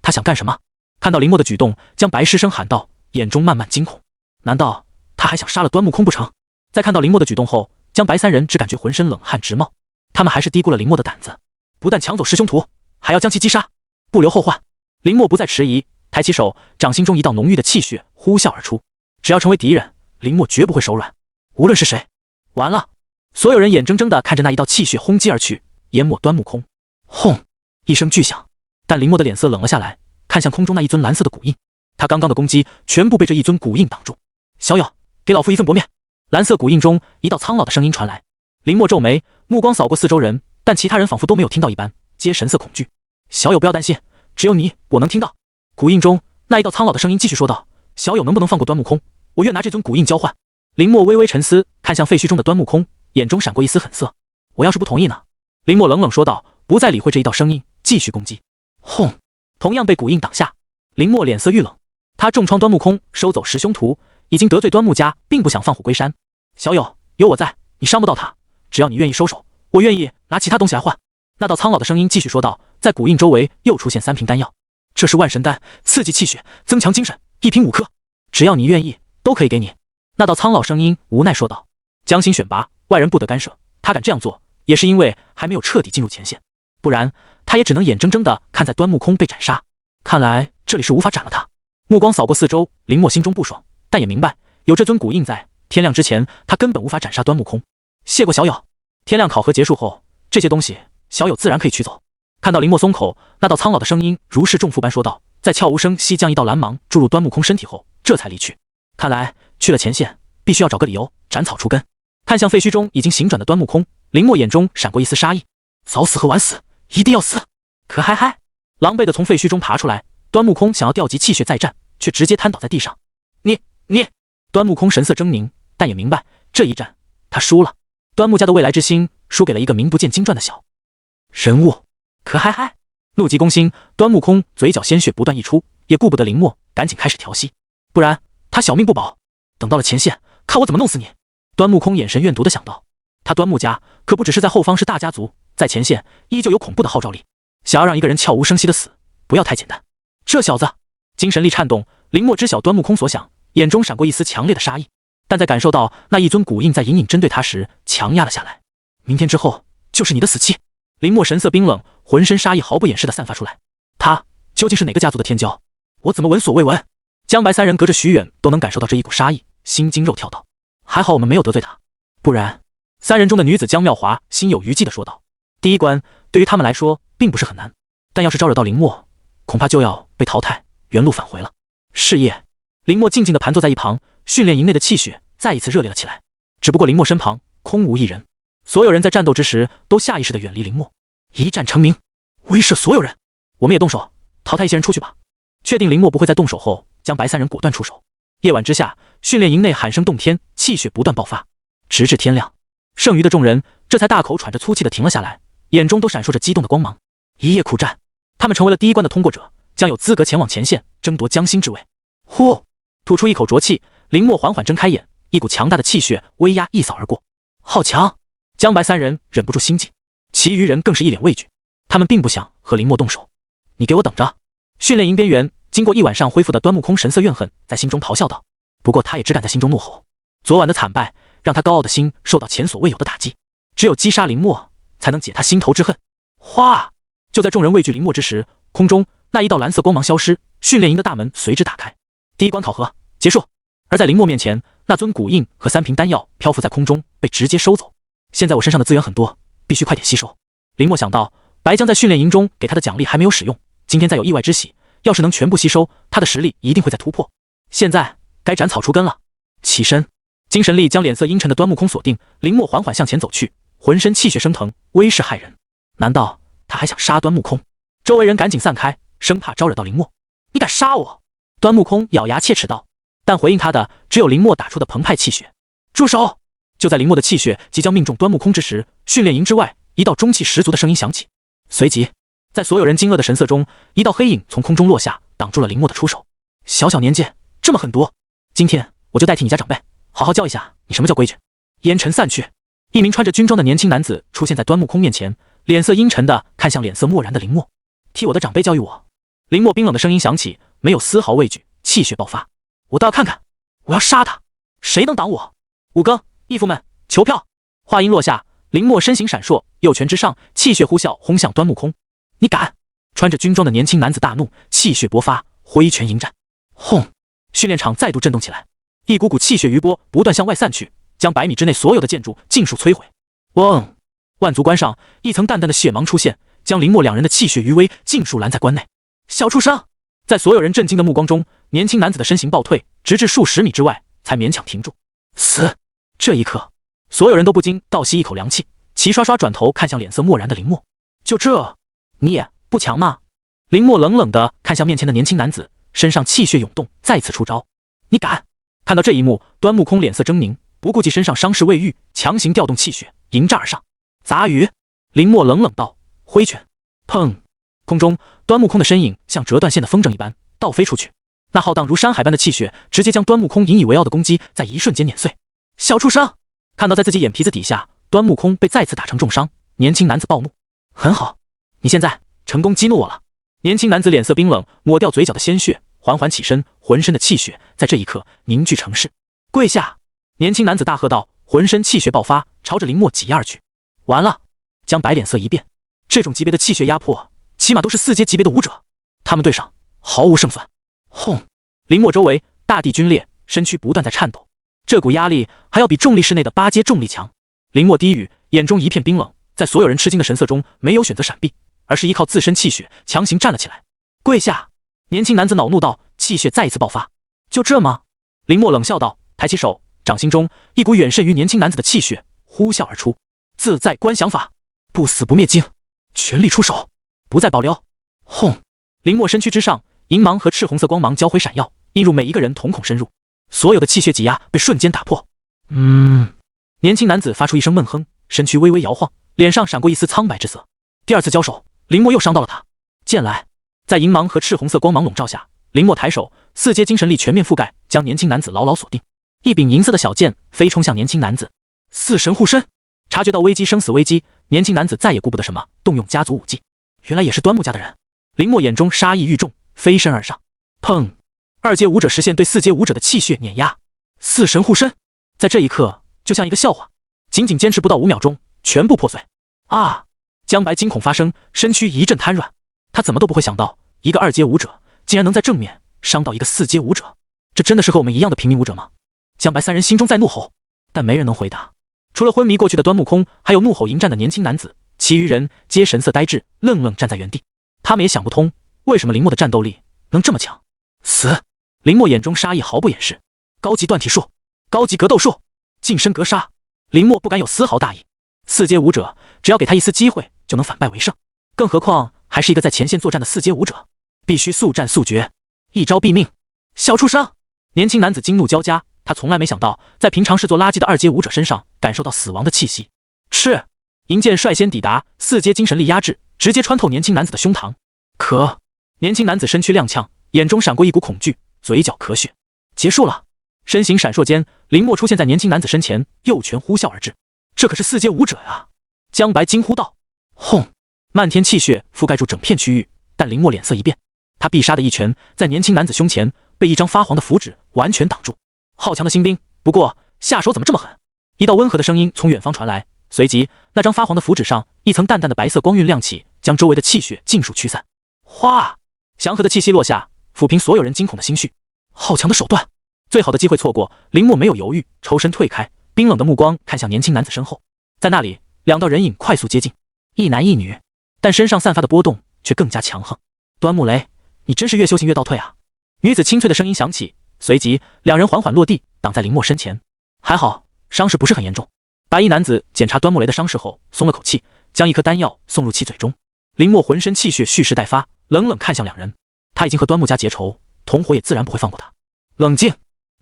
他想干什么？看到林墨的举动，江白失声喊道，眼中漫漫惊恐。难道他还想杀了端木空不成？在看到林墨的举动后，江白三人只感觉浑身冷汗直冒。他们还是低估了林墨的胆子，不但抢走十凶图，还要将其击杀，不留后患。林墨不再迟疑，抬起手，掌心中一道浓郁的气血呼啸而出。只要成为敌人，林墨绝不会手软，无论是谁。完了！所有人眼睁睁地看着那一道气血轰击而去，淹没端木空。轰！一声巨响，但林墨的脸色冷了下来，看向空中那一尊蓝色的古印。他刚刚的攻击全部被这一尊古印挡住。小友，给老夫一份薄面！蓝色古印中一道苍老的声音传来。林墨皱眉，目光扫过四周人，但其他人仿佛都没有听到一般，皆神色恐惧。小友不要担心，只有你我能听到。古印中那一道苍老的声音继续说道，小友能不能放过端木空，我愿拿这尊古印交换。林墨微微沉思，看向废墟中的端木空，眼中闪过一丝狠色。我要是不同意呢？林墨冷冷说道，不再理会这一道声音，继续攻击。轰！同样被古印挡下。林墨脸色愈冷，他重创端木空，收走十凶图，已经得罪端木家，并不想放虎归山。小友，有我在，你伤不到他，只要你愿意收手，我愿意拿其他东西来换。那道苍老的声音继续说道，在古印周围又出现3瓶丹药，这是万神丹，刺激气血，增强精神，1瓶5克，只要你愿意，都可以给你。那道苍老声音无奈说道，将心选拔，外人不得干涉，他敢这样做，也是因为还没有彻底进入前线，不然他也只能眼睁睁地看在端木空被斩杀。看来这里是无法斩了他。目光扫过四周，林墨心中不爽，但也明白有这尊古印在，天亮之前他根本无法斩杀端木空。谢过小友。天亮考核结束后，这些东西小友自然可以取走。看到林墨松口，那道苍老的声音如释重负般说道，在悄无声息将一道蓝芒注入端木空身体后，这才离去。看来去了前线，必须要找个理由斩草除根。看向废墟中已经醒转的端木空，林墨眼中闪过一丝杀意，早死和晚死，一定要死！可嗨嗨！狼狈地从废墟中爬出来，端木空想要调集气血再战，却直接瘫倒在地上。你！端木空神色狰狞，但也明白这一战他输了。端木家的未来之星输给了一个名不见经传的小人物。可嗨嗨！怒急攻心，端木空嘴角鲜血不断溢出，也顾不得林墨，赶紧开始调息，不然他小命不保。等到了前线，看我怎么弄死你！端木空眼神怨毒地想到，他端木家可不只是在后方是大家族，在前线依旧有恐怖的号召力，想要让一个人悄无声息的死，不要太简单。这小子精神力颤动，林墨知晓端木空所想，眼中闪过一丝强烈的杀意，但在感受到那一尊古印在隐隐针对他时，强压了下来。明天之后就是你的死期！林墨神色冰冷，浑身杀意毫不掩饰地散发出来。他究竟是哪个家族的天骄？我怎么闻所未闻？江白三人隔着许远都能感受到这一股杀意，心惊肉跳道：还好我们没有得罪他，不然……三人中的女子江妙华心有余悸地说道：第一关对于他们来说并不是很难，但要是招惹到林墨，恐怕就要被淘汰，原路返回了。是夜，林墨静静地盘坐在一旁，训练营内的气血再一次热烈了起来。只不过林墨身旁空无一人，所有人在战斗之时都下意识地远离林墨。一战成名，威慑所有人。我们也动手，淘汰一些人出去吧。确定林墨不会再动手后，江白三人果断出手。夜晚之下，训练营内喊声动天，气血不断爆发，直至天亮。剩余的众人这才大口喘着粗气地停了下来，眼中都闪烁着激动的光芒。一夜苦战，他们成为了第一关的通过者，将有资格前往前线争夺江心之位。呼！吐出一口浊气，林默缓缓睁开眼，一股强大的气血威压一扫而过。好强！江白三人忍不住心悸，其余人更是一脸畏惧，他们并不想和林默动手。你给我等着！训练营边缘，经过一晚上恢复的端木空神色怨恨，在心中咆哮道。不过他也只敢在心中怒吼，昨晚的惨败让他高傲的心受到前所未有的打击，只有击杀林默才能解他心头之恨。哗！就在众人畏惧林默之时，空中那一道蓝色光芒消失，训练营的大门随之打开。第一关考核结束。而在林默面前，那尊骨印和3瓶丹药漂浮在空中，被直接收走。现在我身上的资源很多，必须快点吸收。林默想到，白江在训练营中给他的奖励还没有使用，今天再有意外之喜，要是能全部吸收，他的实力一定会再突破。现在该斩草除根了。起身，精神力将脸色阴沉的端木空锁定，林默缓缓向前走去，浑身气血升腾，威势骇人。难道他还想杀端木空？周围人赶紧散开，生怕招惹到林默。你敢杀我？端木空咬牙切齿道。但回应他的只有林默打出的澎湃气血。住手！就在林默的气血即将命中端木空之时，训练营之外一道中气十足的声音响起。随即，在所有人惊愕的神色中，一道黑影从空中落下，挡住了林默的出手。小小年纪这么狠毒，今天我就代替你家长辈好好教一下你什么叫规矩。烟尘散去，一名穿着军装的年轻男子出现在端木空面前，脸色阴沉的看向脸色漠然的林默。替我的长辈教育我。林默冰冷的声音响起，没有丝毫畏惧，气血爆发。我倒要看看，我要杀他，谁能挡我？五更，义父们，求票！话音落下，林默身形闪烁，右拳之上，气血呼啸轰向端木空。你敢！穿着军装的年轻男子大怒，气血勃发，挥拳迎战。轰！训练场再度震动起来，一股股气血余波不断向外散去，将100米之内所有的建筑尽数摧毁。嗡！万族关上一层淡淡的血芒出现，将林默两人的气血余威尽数拦在关内。小畜生！在所有人震惊的目光中，年轻男子的身形暴退，直至数十米之外，才勉强停住。死！这一刻，所有人都不禁倒吸一口凉气，齐刷刷转头看向脸色漠然的林默。就这，你也不强吗？林默冷冷地看向面前的年轻男子，身上气血涌动，再次出招。你敢！看到这一幕，端木空脸色狰狞，不顾及身上伤势未愈，强行调动气血，迎战而上。杂鱼！林默冷冷道，挥拳，砰！空中，端木空的身影像折断线的风筝一般倒飞出去，那浩荡如山海般的气血直接将端木空引以为傲的攻击在一瞬间碾碎。小畜生！看到在自己眼皮子底下，端木空被再次打成重伤，年轻男子暴怒。很好，你现在成功激怒我了。年轻男子脸色冰冷，抹掉嘴角的鲜血，缓缓起身，浑身的气血在这一刻凝聚成势。跪下！年轻男子大喝道，浑身气血爆发，朝着林默挤压而去。完了！江白脸色一变，这种级别的气血压迫起码都是4阶级别的武者，他们对上毫无胜算。轰！林默周围大地龟裂，身躯不断在颤抖，这股压力还要比重力室内的8阶重力强。林默低语，眼中一片冰冷，在所有人吃惊的神色中，没有选择闪避，而是依靠自身气血强行站了起来。跪下！年轻男子恼怒道，气血再一次爆发。就这吗？林默冷笑道，抬起手，掌心中一股远甚于年轻男子的气血呼啸而出。自在观想法，不死不灭境，全力出手，不再保留。轰！林默身躯之上，银芒和赤红色光芒交辉闪耀，映入每一个人瞳孔深入，所有的气血挤压被瞬间打破。年轻男子发出一声闷哼，身躯微微摇晃，脸上闪过一丝苍白之色。第二次交手，林默又伤到了他。剑来！在银芒和赤红色光芒笼罩下，林默抬手，4阶精神力全面覆盖，将年轻男子牢牢锁定。一柄银色的小剑飞冲向年轻男子。4神护身！察觉到危机，生死危机，年轻男子再也顾不得什么，动用家族武技。原来也是端木家的人。林默眼中杀意愈重，飞身而上。砰！2阶武者实现对4阶武者的气血碾压。4神护身，在这一刻就像一个笑话，仅仅坚持不到5秒钟，全部破碎。啊！江白惊恐发声，身躯一阵瘫软。他怎么都不会想到，一个2阶武者竟然能在正面伤到一个4阶武者，这真的是和我们一样的平民武者吗？江白三人心中在怒吼，但没人能回答。除了昏迷过去的端木空，还有怒吼迎战的年轻男子，其余人皆神色呆滞，愣愣站在原地。他们也想不通，为什么林默的战斗力能这么强。死！林默眼中杀意毫不掩饰。高级断体术，高级格斗术，近身格杀。林默不敢有丝毫大意。4阶武者只要给他一丝机会，就能反败为胜，更何况还是一个在前线作战的4阶武者，必须速战速决，一招毙命。小畜生！年轻男子惊怒交加，他从来没想到在平常视作垃圾的2阶武者身上感受到死亡的气息。赤！银剑率先抵达，4阶精神力压制，直接穿透年轻男子的胸膛。可年轻男子身躯踉跄，眼中闪过一股恐惧，嘴角咳血。结束了。身形闪烁间，林默出现在年轻男子身前，右拳呼啸而至。这可是4阶武者呀！江白惊呼道：“轰！”漫天气血覆盖住整片区域，但林默脸色一变，他必杀的一拳在年轻男子胸前被一张发黄的符纸完全挡住。好强的新兵，不过下手怎么这么狠？一道温和的声音从远方传来，随即那张发黄的符纸上一层淡淡的白色光晕亮起，将周围的气血尽数驱散。哗！祥和的气息落下，抚平所有人惊恐的心绪。好强的手段！最好的机会错过，林默没有犹豫，抽身退开，冰冷的目光看向年轻男子身后。在那里，2道人影快速接近，一男一女，但身上散发的波动却更加强横。端木雷，你真是越修行越倒退啊！女子清脆的声音响起，随即2人缓缓落地，挡在林默身前。还好，伤势不是很严重。白衣男子检查端木雷的伤势后，松了口气，将一颗丹药送入其嘴中。林默浑身气血蓄势待发，冷冷看向2人。他已经和端木家结仇，同伙也自然不会放过他。冷静！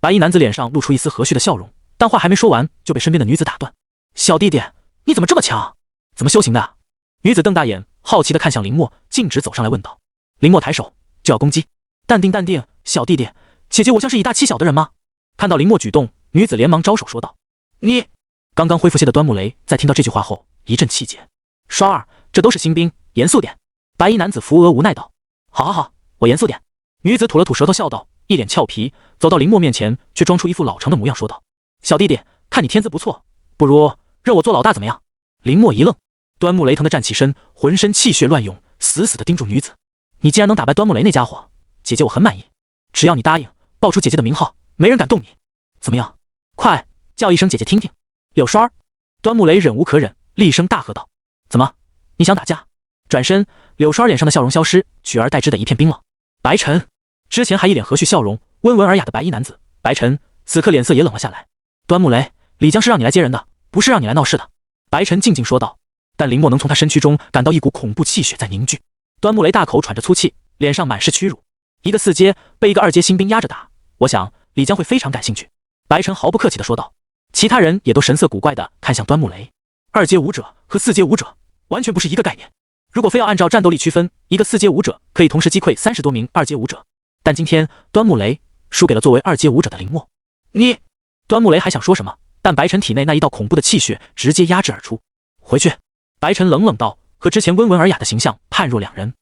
白衣男子脸上露出一丝和煦的笑容，但话还没说完，就被身边的女子打断。小弟弟，你怎么这么强？怎么修行的？女子瞪大眼，好奇地看向林默，径直走上来问道。林默抬手就要攻击。淡定淡定，小弟弟，姐姐我像是以大欺小的人吗？看到林默举动，女子连忙招手说道。你……刚刚恢复些的端木雷在听到这句话后一阵气结。双儿，这都是新兵，严肃点。白衣男子扶额无奈道。好好好，我严肃点。女子吐了吐舌头笑道，一脸俏皮，走到林默面前，却装出一副老成的模样说道。小弟弟，看你天资不错，不如认我做老大怎么样？林默一愣，端木雷腾地站起身，浑身气血乱涌，死死地盯住女子。你既然能打败端木雷那家伙，姐姐我很满意。只要你答应报出姐姐的名号，没人敢动你。怎么样？快叫一声姐姐听听。柳栓儿！端木雷忍无可忍，厉声大喝道：“怎么？你想打架？”转身，柳栓儿脸上的笑容消失，取而代之的一片冰冷。白晨，之前还一脸和煦笑容、温文尔雅的白衣男子，白晨此刻脸色也冷了下来。端木雷，李江是让你来接人的，不是让你来闹事的。白晨静静说道。但林默能从他身躯中感到一股恐怖气血在凝聚。端木雷大口喘着粗气，脸上满是屈辱。一个4阶被一个2阶新兵压着打，我想李江会非常感兴趣。白晨毫不客气地说道。其他人也都神色古怪地看向端木雷。2阶武者和4阶武者完全不是一个概念。如果非要按照战斗力区分，一个4阶武者可以同时击溃30多名2阶武者，但今天端木雷输给了作为2阶武者的林默。你……端木雷还想说什么，但白晨体内那一道恐怖的气血直接压制而出。回去！白晨冷冷道，和之前温文尔雅的形象判若两人。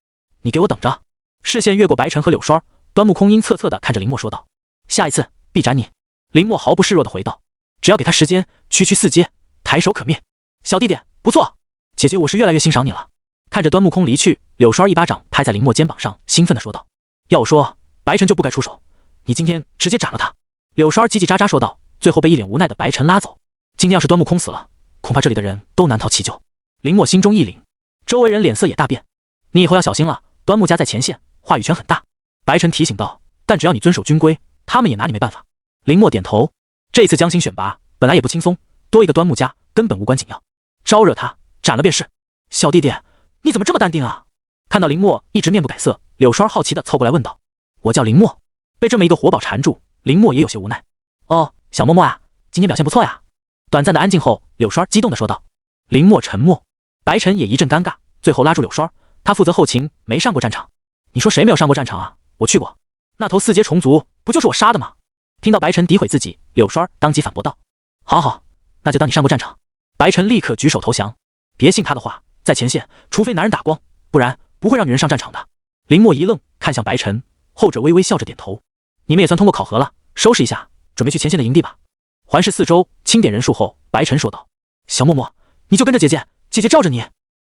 你给我等着！视线越过白晨和柳栓，端木空阴恻恻地看着林默说道：“下一次必斩你。”林默毫不示弱地回道：“只要给他时间，区区4阶，抬手可灭。”小弟弟，不错，姐姐我是越来越欣赏你了。看着端木空离去，柳栓一巴掌拍在林默肩膀上，兴奋地说道：“要我说，白晨就不该出手，你今天直接斩了他。”柳栓叽叽喳喳说道，最后被一脸无奈的白晨拉走。今天要是端木空死了，恐怕这里的人都难逃其咎。林默心中一凛，周围人脸色也大变。你以后要小心了，端木家在前线，话语权很大。白晨提醒道，但只要你遵守军规，他们也拿你没办法。林默点头，这次江心选拔本来也不轻松，多一个端木家根本无关紧要，招惹他斩了便是。小弟弟，你怎么这么淡定啊？看到林默一直面不改色，柳栓好奇地凑过来问道：“我叫林默。”被这么一个活宝缠住，林默也有些无奈。哦，小默默啊，今天表现不错呀。短暂的安静后，柳栓激动地说道。林默沉默，白晨也一阵尴尬，最后拉住柳栓，他负责后勤，没上过战场。你说谁没有上过战场啊？我去过，那头4阶虫族不就是我杀的吗？听到白晨诋毁自己，柳栓当即反驳道：“好好，那就当你上过战场。”白晨立刻举手投降，别信他的话，在前线，除非拿人打光，不然不会让女人上战场的。林默一愣，看向白晨，后者微微笑着点头。你们也算通过考核了，收拾一下，准备去前线的营地吧。环视4周，清点人数后，白晨说道：“小默默，你就跟着姐姐，姐姐罩着你。”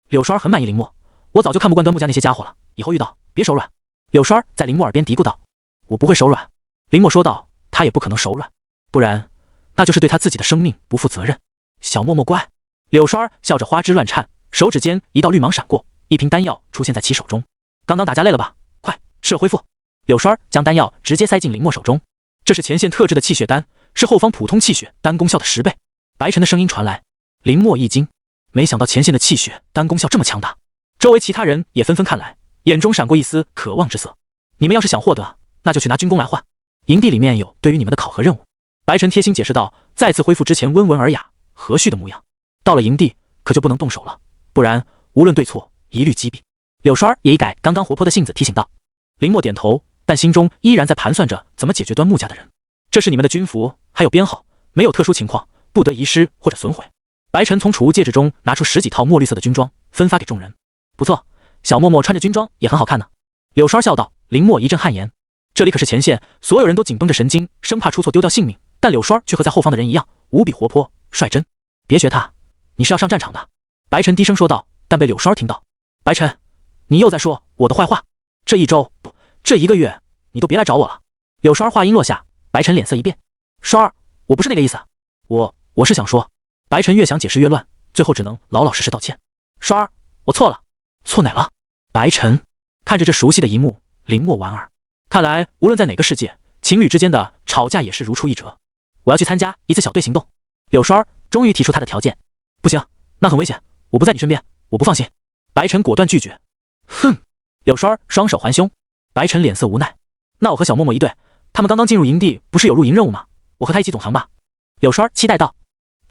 柳栓很满意林默，我早就看不惯端木家那些家伙了，以后遇到别手软。柳栓在林默耳边嘀咕道：“我不会手软。”林默说道：“他也不可能手软，不然那就是对他自己的生命不负责任。”小默默乖。柳栓笑着花枝乱颤，手指间一道绿芒闪过，一瓶丹药出现在其手中。刚刚打架累了吧？快吃了恢复。柳栓将丹药直接塞进林默手中，这是前线特制的气血丹，是后方普通气血丹功效的10倍。白晨的声音传来，林默一惊，没想到前线的气血丹功效这么强大。周围其他人也纷纷看来，眼中闪过一丝渴望之色。你们要是想获得，那就去拿军功来换。营地里面有对于你们的考核任务。白晨贴心解释道，再次恢复之前温文尔雅和煦的模样。到了营地可就不能动手了，不然无论对错一律击毙。柳栓也一改刚刚活泼的性子提醒道。林默点头，但心中依然在盘算着怎么解决端木家的人。这是你们的军服，还有编号，没有特殊情况，不得遗失或者损毁。白晨从储物戒指中拿出10几套墨绿色的军装，分发给众人。不错，小默默穿着军装也很好看呢。柳梢笑道。林默一阵汗颜，这里可是前线，所有人都紧绷着神经，生怕出错丢掉性命，但柳梢却和在后方的人一样，无比活泼率真。别学他，你是要上战场的。白晨低声说道，但被柳梢听到。白晨，你又在说我的坏话。这一周不，这1个月，你都别来找我了。柳梢话音落下，白晨脸色一变。梢儿，我不是那个意思，我是想说。白晨越想解释越乱，最后只能老老实实道歉。梢儿，我错了。错哪了？白晨看着这熟悉的一幕，林默莞尔。看来无论在哪个世界，情侣之间的吵架也是如出一辙。我要去参加一次小队行动。柳梢终于提出他的条件。不行，那很危险，我不在你身边，我不放心。白晨果断拒绝。哼！柳梢双手环胸。白晨脸色无奈。那我和小默默一队，他们刚刚进入营地，不是有入营任务吗？我和他一起总行吧。柳梢期待道。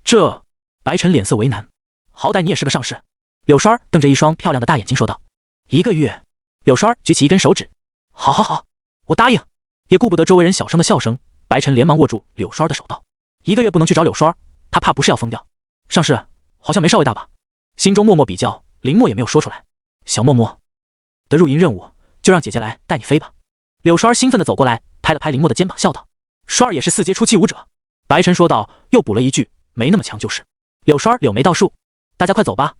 这……白晨脸色为难。好歹你也是个上士。柳梢瞪着一双漂亮的大眼睛说道。1个月。柳梢举起一根手指。好好好，我答应。也顾不得周围人小声的笑声，白晨连忙握住柳梢的手道。1个月不能去找柳梢，他怕不是要疯掉。上士好像没稍微大吧？心中默默比较，林默也没有说出来。小默默的入营任务，就让姐姐来带你飞吧。柳梢兴奋地走过来，拍了拍林默的肩膀，笑道。梢儿也是4阶初期武者。白晨说道，又补了一句，没那么强就是。柳梢柳眉倒竖，大家快走吧，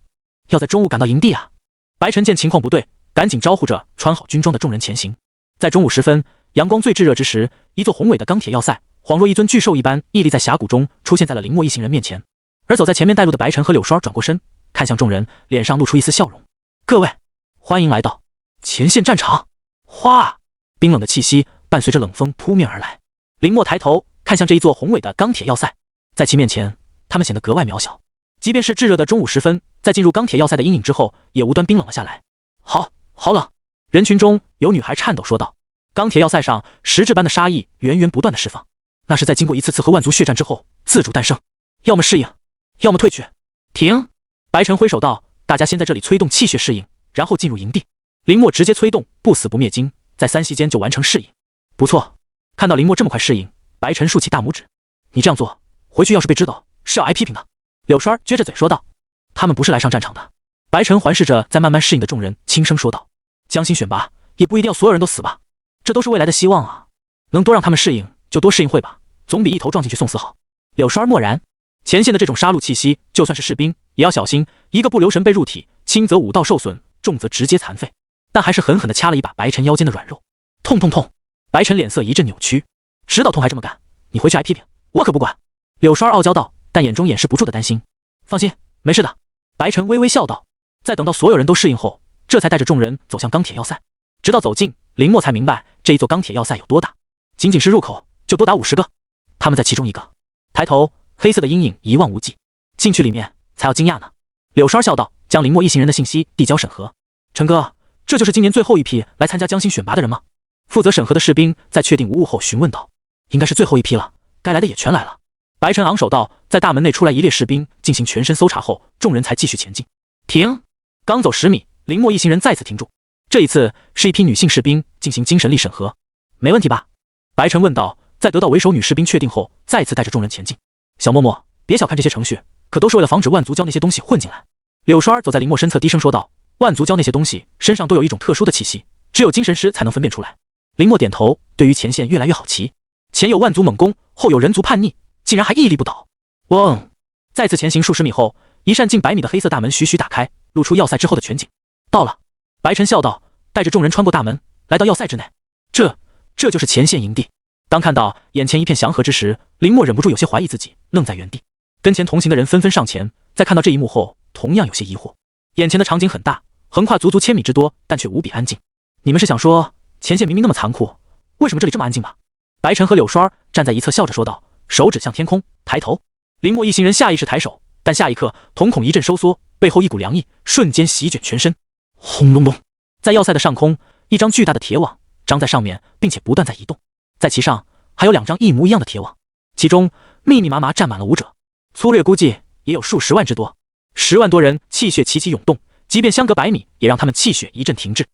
要在中午赶到营地啊。白晨见情况不对，赶紧招呼着穿好军装的众人前行。在中午时分，阳光最炙热之时，一座宏伟的钢铁要塞恍若一尊巨兽一般屹立在峡谷中，出现在了林默一行人面前。而走在前面带路的白晨和柳梢转过身，看向众人，脸上露出一丝笑容。各位，欢迎来到前线战场。哗！冰冷的气息伴随着冷风扑面而来。林默抬头看向这一座宏伟的钢铁要塞，在其面前，他们显得格外渺小。即便是炙热的中午时分，在进入钢铁要塞的阴影之后，也无端冰冷了下来。好冷！人群中有女孩颤抖说道。钢铁要塞上实质般的杀意源源不断的释放，那是在经过一次次和万族血战之后自主诞生，要么适应，要么退去。停！白晨挥手道，大家先在这里催动气血适应，然后进入营地。林默直接催动不死不灭经，在3息间就完成适应。不错，看到林默这么快适应，白晨竖起大拇指。你这样做，回去要是被知道，是要挨批评的。柳梢撅着嘴说道。他们不是来上战场的。白晨环视着在慢慢适应的众人，轻声说道。江心选拔也不一定要所有人都死吧，这都是未来的希望啊，能多让他们适应就多适应会吧，总比一头撞进去送死好。柳梢默然。前线的这种杀戮气息，就算是士兵也要小心，一个不留神被入体，轻则武道受损，重则直接残废。但还是狠狠地掐了一把白晨腰间的软肉。痛痛痛！白晨脸色一阵扭曲，知道痛还这么干，你回去挨批评，我可不管。柳梢傲娇道，但眼中掩饰不住的担心。放心，没事的。白晨微微笑道。在等到所有人都适应后，这才带着众人走向钢铁要塞。直到走近，林默才明白这一座钢铁要塞有多大，仅仅是入口就多达50个。他们在其中一个。抬头，黑色的阴影一望无际。进去里面才要惊讶呢。柳梢笑道，将林默一行人的信息递交审核。陈哥，这就是今年最后一批来参加江心选拔的人吗？负责审核的士兵在确定无误后询问道。应该是最后一批了，该来的也全来了。白晨昂首道。在大门内出来一列士兵进行全身搜查后，众人才继续前进。停！刚走10米，林默一行人再次停住。这一次是一批女性士兵进行精神力审核。没问题吧？白晨问道。在得到为首女士兵确定后，再次带着众人前进。小默默，别小看这些程序，可都是为了防止万族胶那些东西混进来。柳梢走在林默身侧低声说道。万族胶那些东西身上都有一种特殊的气息，只有精神师才能分辨出来。林默点头，对于前线越来越好奇。前有万族猛攻，后有人族叛逆，竟然还屹立不倒。嗡！再次前行数十米后，一扇近100米的黑色大门徐徐打开，露出要塞之后的全景。到了，白晨笑道，带着众人穿过大门，来到要塞之内。这就是前线营地。当看到眼前一片祥和之时，林默忍不住有些怀疑自己，愣在原地。跟前同行的人纷纷上前，在看到这一幕后，同样有些疑惑。眼前的场景很大，横跨足足1000米之多，但却无比安静。你们是想说，前线明明那么残酷，为什么这里这么安静吧？白晨和柳梢站在一侧笑着说道，手指向天空，抬头。林默一行人下意识抬手，但下一刻瞳孔一阵收缩，背后一股凉意瞬间席卷全身。轰隆隆！在要塞的上空，一张巨大的铁网张在上面，并且不断在移动。在其上还有2张一模一样的铁网，其中密密麻麻站满了武者，粗略估计也有数十万之多。10万多人气血齐齐涌动，即便相隔100米，也让他们气血一阵停滞。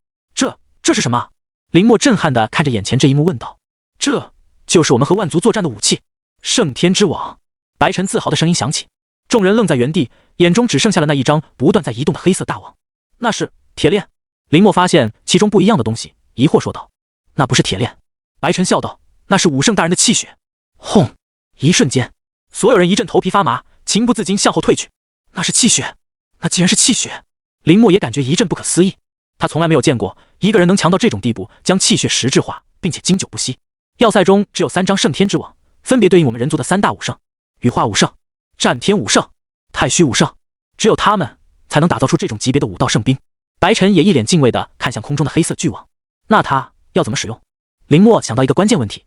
这是什么？林默震撼地看着眼前这一幕问道。就是我们和万族作战的武器——圣天之网。白晨自豪的声音响起，众人愣在原地，眼中只剩下了那一张不断在移动的黑色大网。那是铁链。林默发现其中不一样的东西，疑惑说道：“那不是铁链。”白晨笑道：“那是武圣大人的气血。”轰！一瞬间，所有人一阵头皮发麻，情不自禁向后退去。那是气血，那既然是气血，林默也感觉一阵不可思议。他从来没有见过一个人能强到这种地步，将气血实质化，并且经久不息。要塞中只有3张圣天之网，分别对应我们人族的3大武圣：羽化武圣、战天武圣、太虚武圣。只有他们才能打造出这种级别的武道圣兵。白晨也一脸敬畏地看向空中的黑色巨网。那他要怎么使用？林默想到一个关键问题。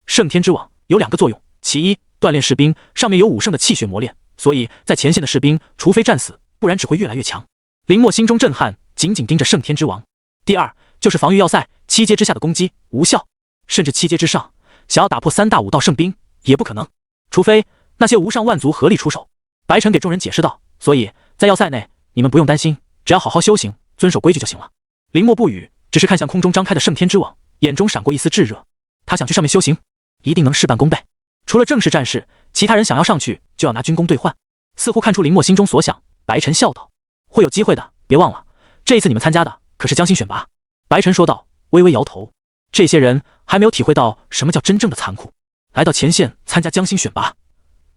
圣天之网有2个作用，其一，锻炼士兵，上面有武圣的气血磨练，所以在前线的士兵除非战死，不然只会越来越强。林默心中震撼，紧紧盯着圣天之王。第二，就是防御要塞7阶之下的攻击无效，甚至7阶之上，想要打破3大武道圣兵也不可能，除非那些无上万族合力出手。白晨给众人解释道：“所以在要塞内，你们不用担心，只要好好修行，遵守规矩就行了。”林默不语，只是看向空中张开的圣天之网，眼中闪过一丝炙热。他想去上面修行，一定能事半功倍。除了正式战士，其他人想要上去就要拿军功兑换。似乎看出林默心中所想，白晨笑道：“会有机会的，别忘了，这一次你们参加的可是江心选拔。”白晨说道，微微摇头。这些人还没有体会到什么叫真正的残酷。来到前线参加江心选拔，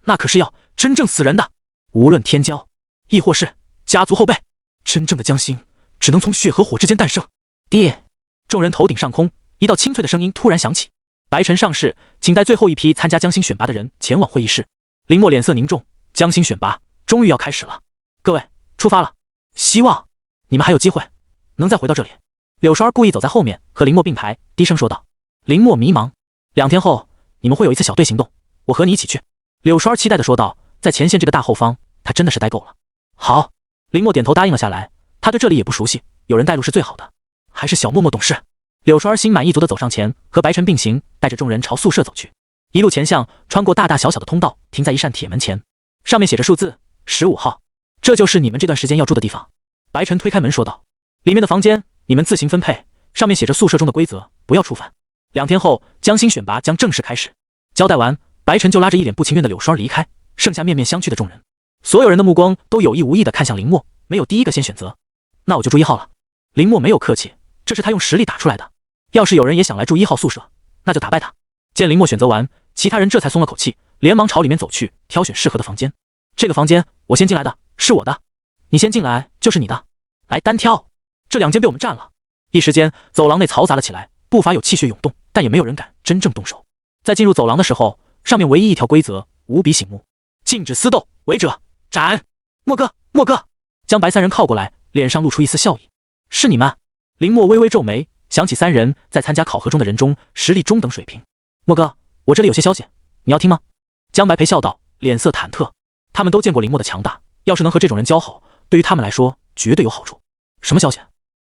那可是要真正死人的。无论天骄，亦或是家族后辈，真正的江心只能从血和火之间诞生。爹！众人头顶上空，一道清脆的声音突然响起：“白晨上士，请带最后一批参加江心选拔的人前往会议室。”林默脸色凝重，江心选拔终于要开始了，各位出发了，希望你们还有机会能再回到这里。柳韶儿故意走在后面，和林默并排，低声说道。林默迷茫：“2天后你们会有一次小队行动，我和你一起去。”柳韶儿期待地说道。在前线这个大后方，他真的是待够了。好，林默点头答应了下来。他对这里也不熟悉，有人带路是最好的。还是小默默懂事。柳韶儿心满意足地走上前，和白晨并行，带着众人朝宿舍走去。一路前向，穿过大大小小的通道，停在一扇铁门前，上面写着数字15号。这就是你们这段时间要住的地方。白晨推开门说道：“里面的房间你们自行分配，上面写着宿舍中的规则，不要触犯。2天后，江心选拔将正式开始。”交代完，白晨就拉着一脸不情愿的柳韶儿离开，剩下面面相觑的众人。所有人的目光都有意无意地看向林默，没有第一个先选择。那我就住1号了。林默没有客气，这是他用实力打出来的。要是有人也想来住1号宿舍，那就打败他。见林默选择完，其他人这才松了口气，连忙朝里面走去，挑选适合的房间。这个房间我先进来的，是我的。你先进来就是你的。来单挑。这2间被我们占了。一时间，走廊内嘈杂了起来，不乏有气血涌动，但也没有人敢真正动手。在进入走廊的时候，上面唯一一条规则无比醒目：禁止私斗，违者斩。莫哥，莫哥！江白3人靠过来，脸上露出一丝笑意。是你们？林默微微皱眉，想起3人在参加考核中的人中实力中等水平。莫哥，我这里有些消息，你要听吗？江白陪笑道，脸色忐忑。他们都见过林默的强大，要是能和这种人交好，对于他们来说绝对有好处。什么消息？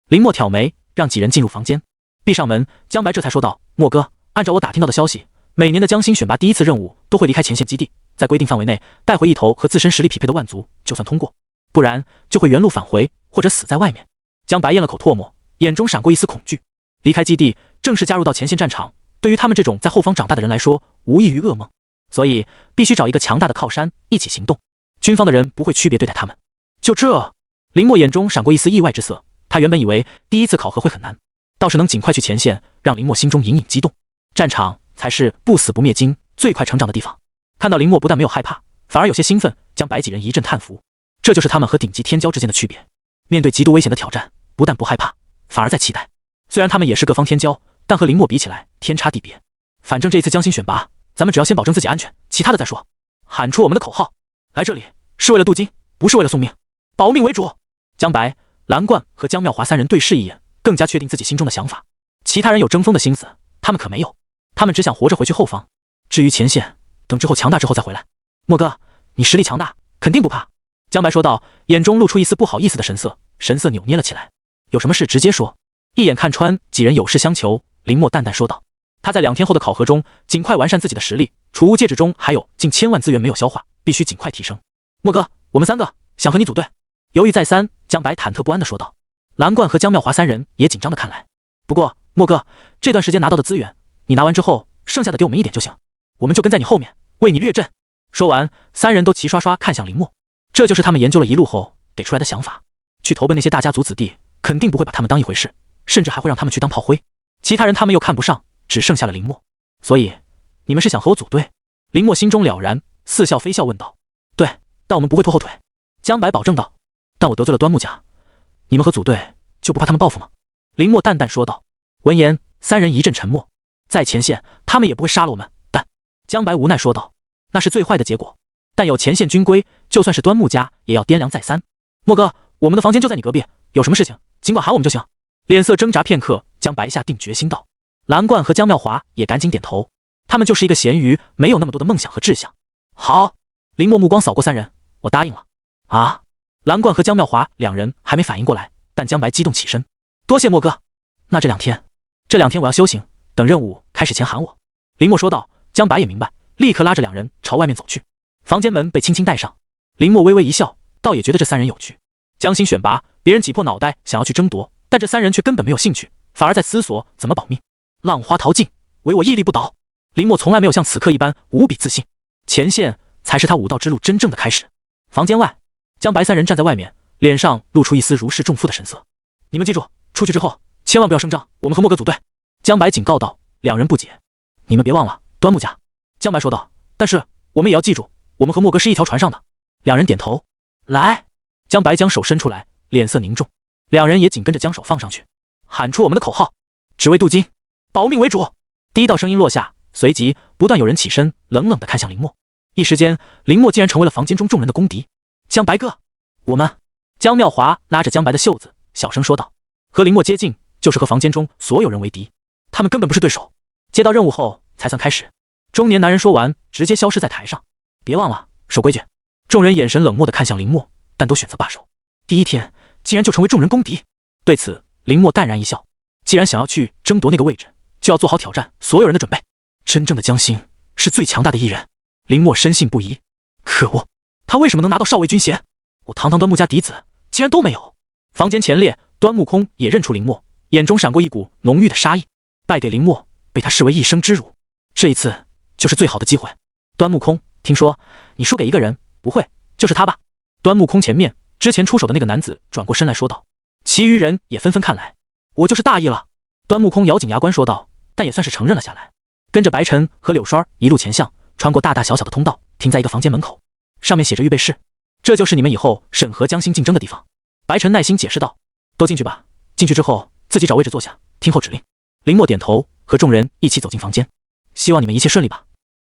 林默挑眉，让几人进入房间，闭上门。江白这才说道：莫哥，按照我打听到的消息，每年的江心选拔第1次任务都会离开前线基地，在规定范围内带回一头和自身实力匹配的万族，就算通过，不然就会原路返回或者死在外面。江白咽了口唾沫，眼中闪过一丝恐惧。离开基地，正式加入到前线战场，对于他们这种在后方长大的人来说，无异于噩梦，所以必须找一个强大的靠山一起行动。军方的人不会区别对待他们。就这，林默眼中闪过一丝意外之色。他原本以为第1次考核会很难，倒是能尽快去前线，让林默心中隐隐激动。战场才是不死不灭精最快成长的地方。看到林默不但没有害怕，反而有些兴奋，将白几人一阵叹服。这就是他们和顶级天骄之间的区别。面对极度危险的挑战，不但不害怕，反而在期待。虽然他们也是各方天骄，但和林默比起来天差地别。反正这一次江心选拔，咱们只要先保证自己安全，其他的再说。喊出我们的口号，来这里是为了镀金，不是为了送命，保命为主。江白、蓝冠和江妙华3人对视一眼，更加确定自己心中的想法。其他人有争锋的心思，他们可没有。他们只想活着回去后方，至于前线，等之后强大之后再回来。莫哥，你实力强大，肯定不怕。江白说道，眼中露出一丝不好意思的神色，神色扭捏了起来。有什么事直接说。一眼看穿几人有事相求，林默淡淡说道。他在2天后的考核中尽快完善自己的实力，储物戒指中还有近1000万资源没有消化，必须尽快提升。莫哥，我们3个想和你组队。犹豫再三，江白忐忑不安地说道。蓝冠和江妙华3人也紧张地看来。不过莫哥，这段时间拿到的资源，你拿完之后剩下的给我们一点就行，我们就跟在你后面，为你掠阵。说完，三人都齐刷刷看向林默，这就是他们研究了一路后给出来的想法。去投奔那些大家族子弟，肯定不会把他们当一回事，甚至还会让他们去当炮灰。其他人他们又看不上，只剩下了林默。所以，你们是想和我组队？林默心中了然，似笑非笑问道：“对，但我们不会拖后腿。”江白保证道：“但我得罪了端木家，你们和组队就不怕他们报复吗？”林默淡淡说道。闻言，三人一阵沉默。在前线，他们也不会杀了我们，但江白无奈说道：“那是最坏的结果。但有前线军规，就算是端木家也要掂量再三。莫哥，我们的房间就在你隔壁，有什么事情尽管喊我们就行。”脸色挣扎片刻，江白下定决心道。蓝冠和江妙华也赶紧点头，他们就是一个咸鱼，没有那么多的梦想和志向。好，林默目光扫过三人，我答应了。啊！蓝冠和江妙华两人还没反应过来，但江白激动起身，多谢莫哥。那这两天我要修行，等任务开始前喊我。林默说道。江白也明白，立刻拉着两人朝外面走去。房间门被轻轻带上，林默微微一笑，倒也觉得这三人有趣。江心选拔，别人挤破脑袋想要去争夺，但这三人却根本没有兴趣，反而在思索怎么保命。浪花淘尽，唯我屹立不倒。林默从来没有像此刻一般无比自信，前线才是他武道之路真正的开始。房间外，江白三人站在外面，脸上露出一丝如释重负的神色。你们记住，出去之后千万不要声张，我们和莫哥组队。江白警告道。两人不解，你们别忘了端木家。江白说道。但是我们也要记住，我们和莫哥是一条船上的。两人点头。来，江白将手伸出来，脸色凝重，两人也紧跟着将手放上去，喊出我们的口号：只为镀金，保命为主。第一道声音落下，随即不断有人起身，冷冷地看向林默。一时间，林默竟然成为了房间中众人的公敌。江白哥，我们……江妙华拉着江白的袖子，小声说道：和林默接近，就是和房间中所有人为敌，他们根本不是对手。接到任务后才算开始。中年男人说完，直接消失在台上。别忘了守规矩。众人眼神冷漠地看向林默，但都选择罢手。第一天竟然就成为众人公敌。对此，林默淡然一笑。既然想要去争夺那个位置，就要做好挑战所有人的准备。真正的江心是最强大的一人，林默深信不疑。可恶，他为什么能拿到少尉军衔？我堂堂端木家嫡子竟然都没有。房间前列，端木空也认出林默，眼中闪过一股浓郁的杀意。败给林默，被他视为一生之辱，这一次就是最好的机会。端木空，听说你输给一个人，不会就是他吧？端木空前面之前出手的那个男子转过身来说道。其余人也纷纷看来。我就是大意了。端木空咬紧牙关说道，但也算是承认了下来。跟着白晨和柳栓一路前向，穿过大大小小的通道，停在一个房间门口，上面写着预备室，这就是你们以后审核江心竞争的地方。白晨耐心解释道。都进去吧，进去之后自己找位置坐下，听候指令。林默点头，和众人一起走进房间。希望你们一切顺利吧。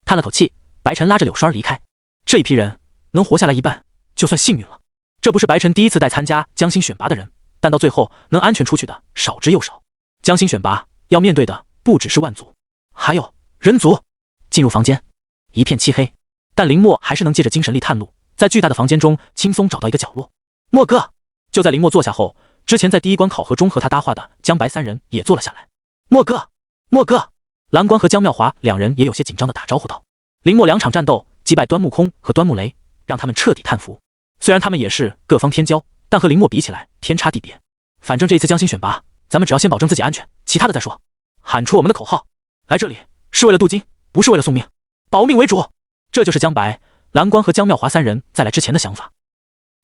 叹了口气，白晨拉着柳栓离开。这一批人能活下来一半，就算幸运了。这不是白晨第一次带参加江心选拔的人，但到最后能安全出去的少之又少。江心选拔要面对的不只是万族，还有人族。进入房间，一片漆黑，但林默还是能借着精神力探路，在巨大的房间中轻松找到一个角落。默哥！就在林默坐下后，之前在第一关考核中和他搭话的江白三人也坐了下来。默哥，默哥！蓝光和江妙华两人也有些紧张地打招呼道。林默两场战斗击败端木空和端木雷，让他们彻底叹服。虽然他们也是各方天骄，但和林默比起来天差地别。反正这一次江心选拔，咱们只要先保证自己安全，其他的再说。喊出我们的口号，来这里是为了镀金，不是为了送命，保命为主。这就是江白、蓝光和江妙华三人在来之前的想法。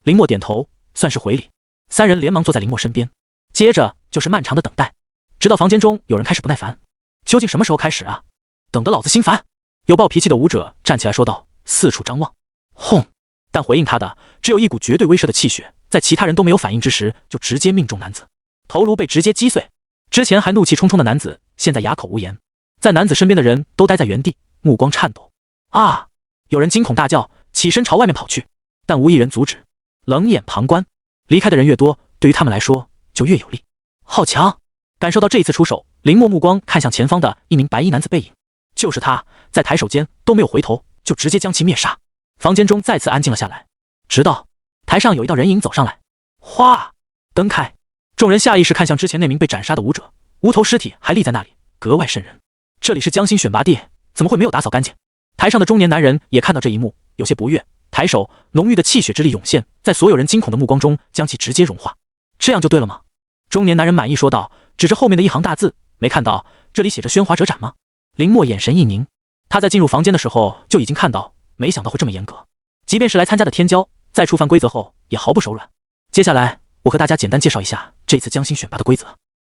林默点头，算是回礼。三人连忙坐在林默身边，接着就是漫长的等待，直到房间中有人开始不耐烦。究竟什么时候开始啊？等得老子心烦。有暴脾气的武者站起来说道，四处张望。轰！但回应他的只有一股绝对威慑的气血，在其他人都没有反应之时，就直接命中男子，头颅被直接击碎。之前还怒气冲冲的男子，现在哑口无言。在男子身边的人都待在原地，目光颤抖。啊！有人惊恐大叫，起身朝外面跑去，但无一人阻止，冷眼旁观。离开的人越多，对于他们来说就越有利。好强！感受到这一次出手，林默目光看向前方的一名白衣男子背影，就是他，在抬手间都没有回头，就直接将其灭杀。房间中再次安静了下来，直到台上有一道人影走上来。哗！灯开，众人下意识看向之前那名被斩杀的武者，无头尸体还立在那里，格外瘆人。这里是江心选拔地，怎么会没有打扫干净？台上的中年男人也看到这一幕，有些不悦，抬手，浓郁的气血之力涌现，在所有人惊恐的目光中将其直接融化。这样就对了吗？中年男人满意说道，指着后面的一行大字，没看到这里写着喧哗者斩吗？林默眼神一凝，他在进入房间的时候就已经看到，没想到会这么严格。即便是来参加的天骄，在触犯规则后也毫不手软。接下来，我和大家简单介绍一下这次江心选拔的规则。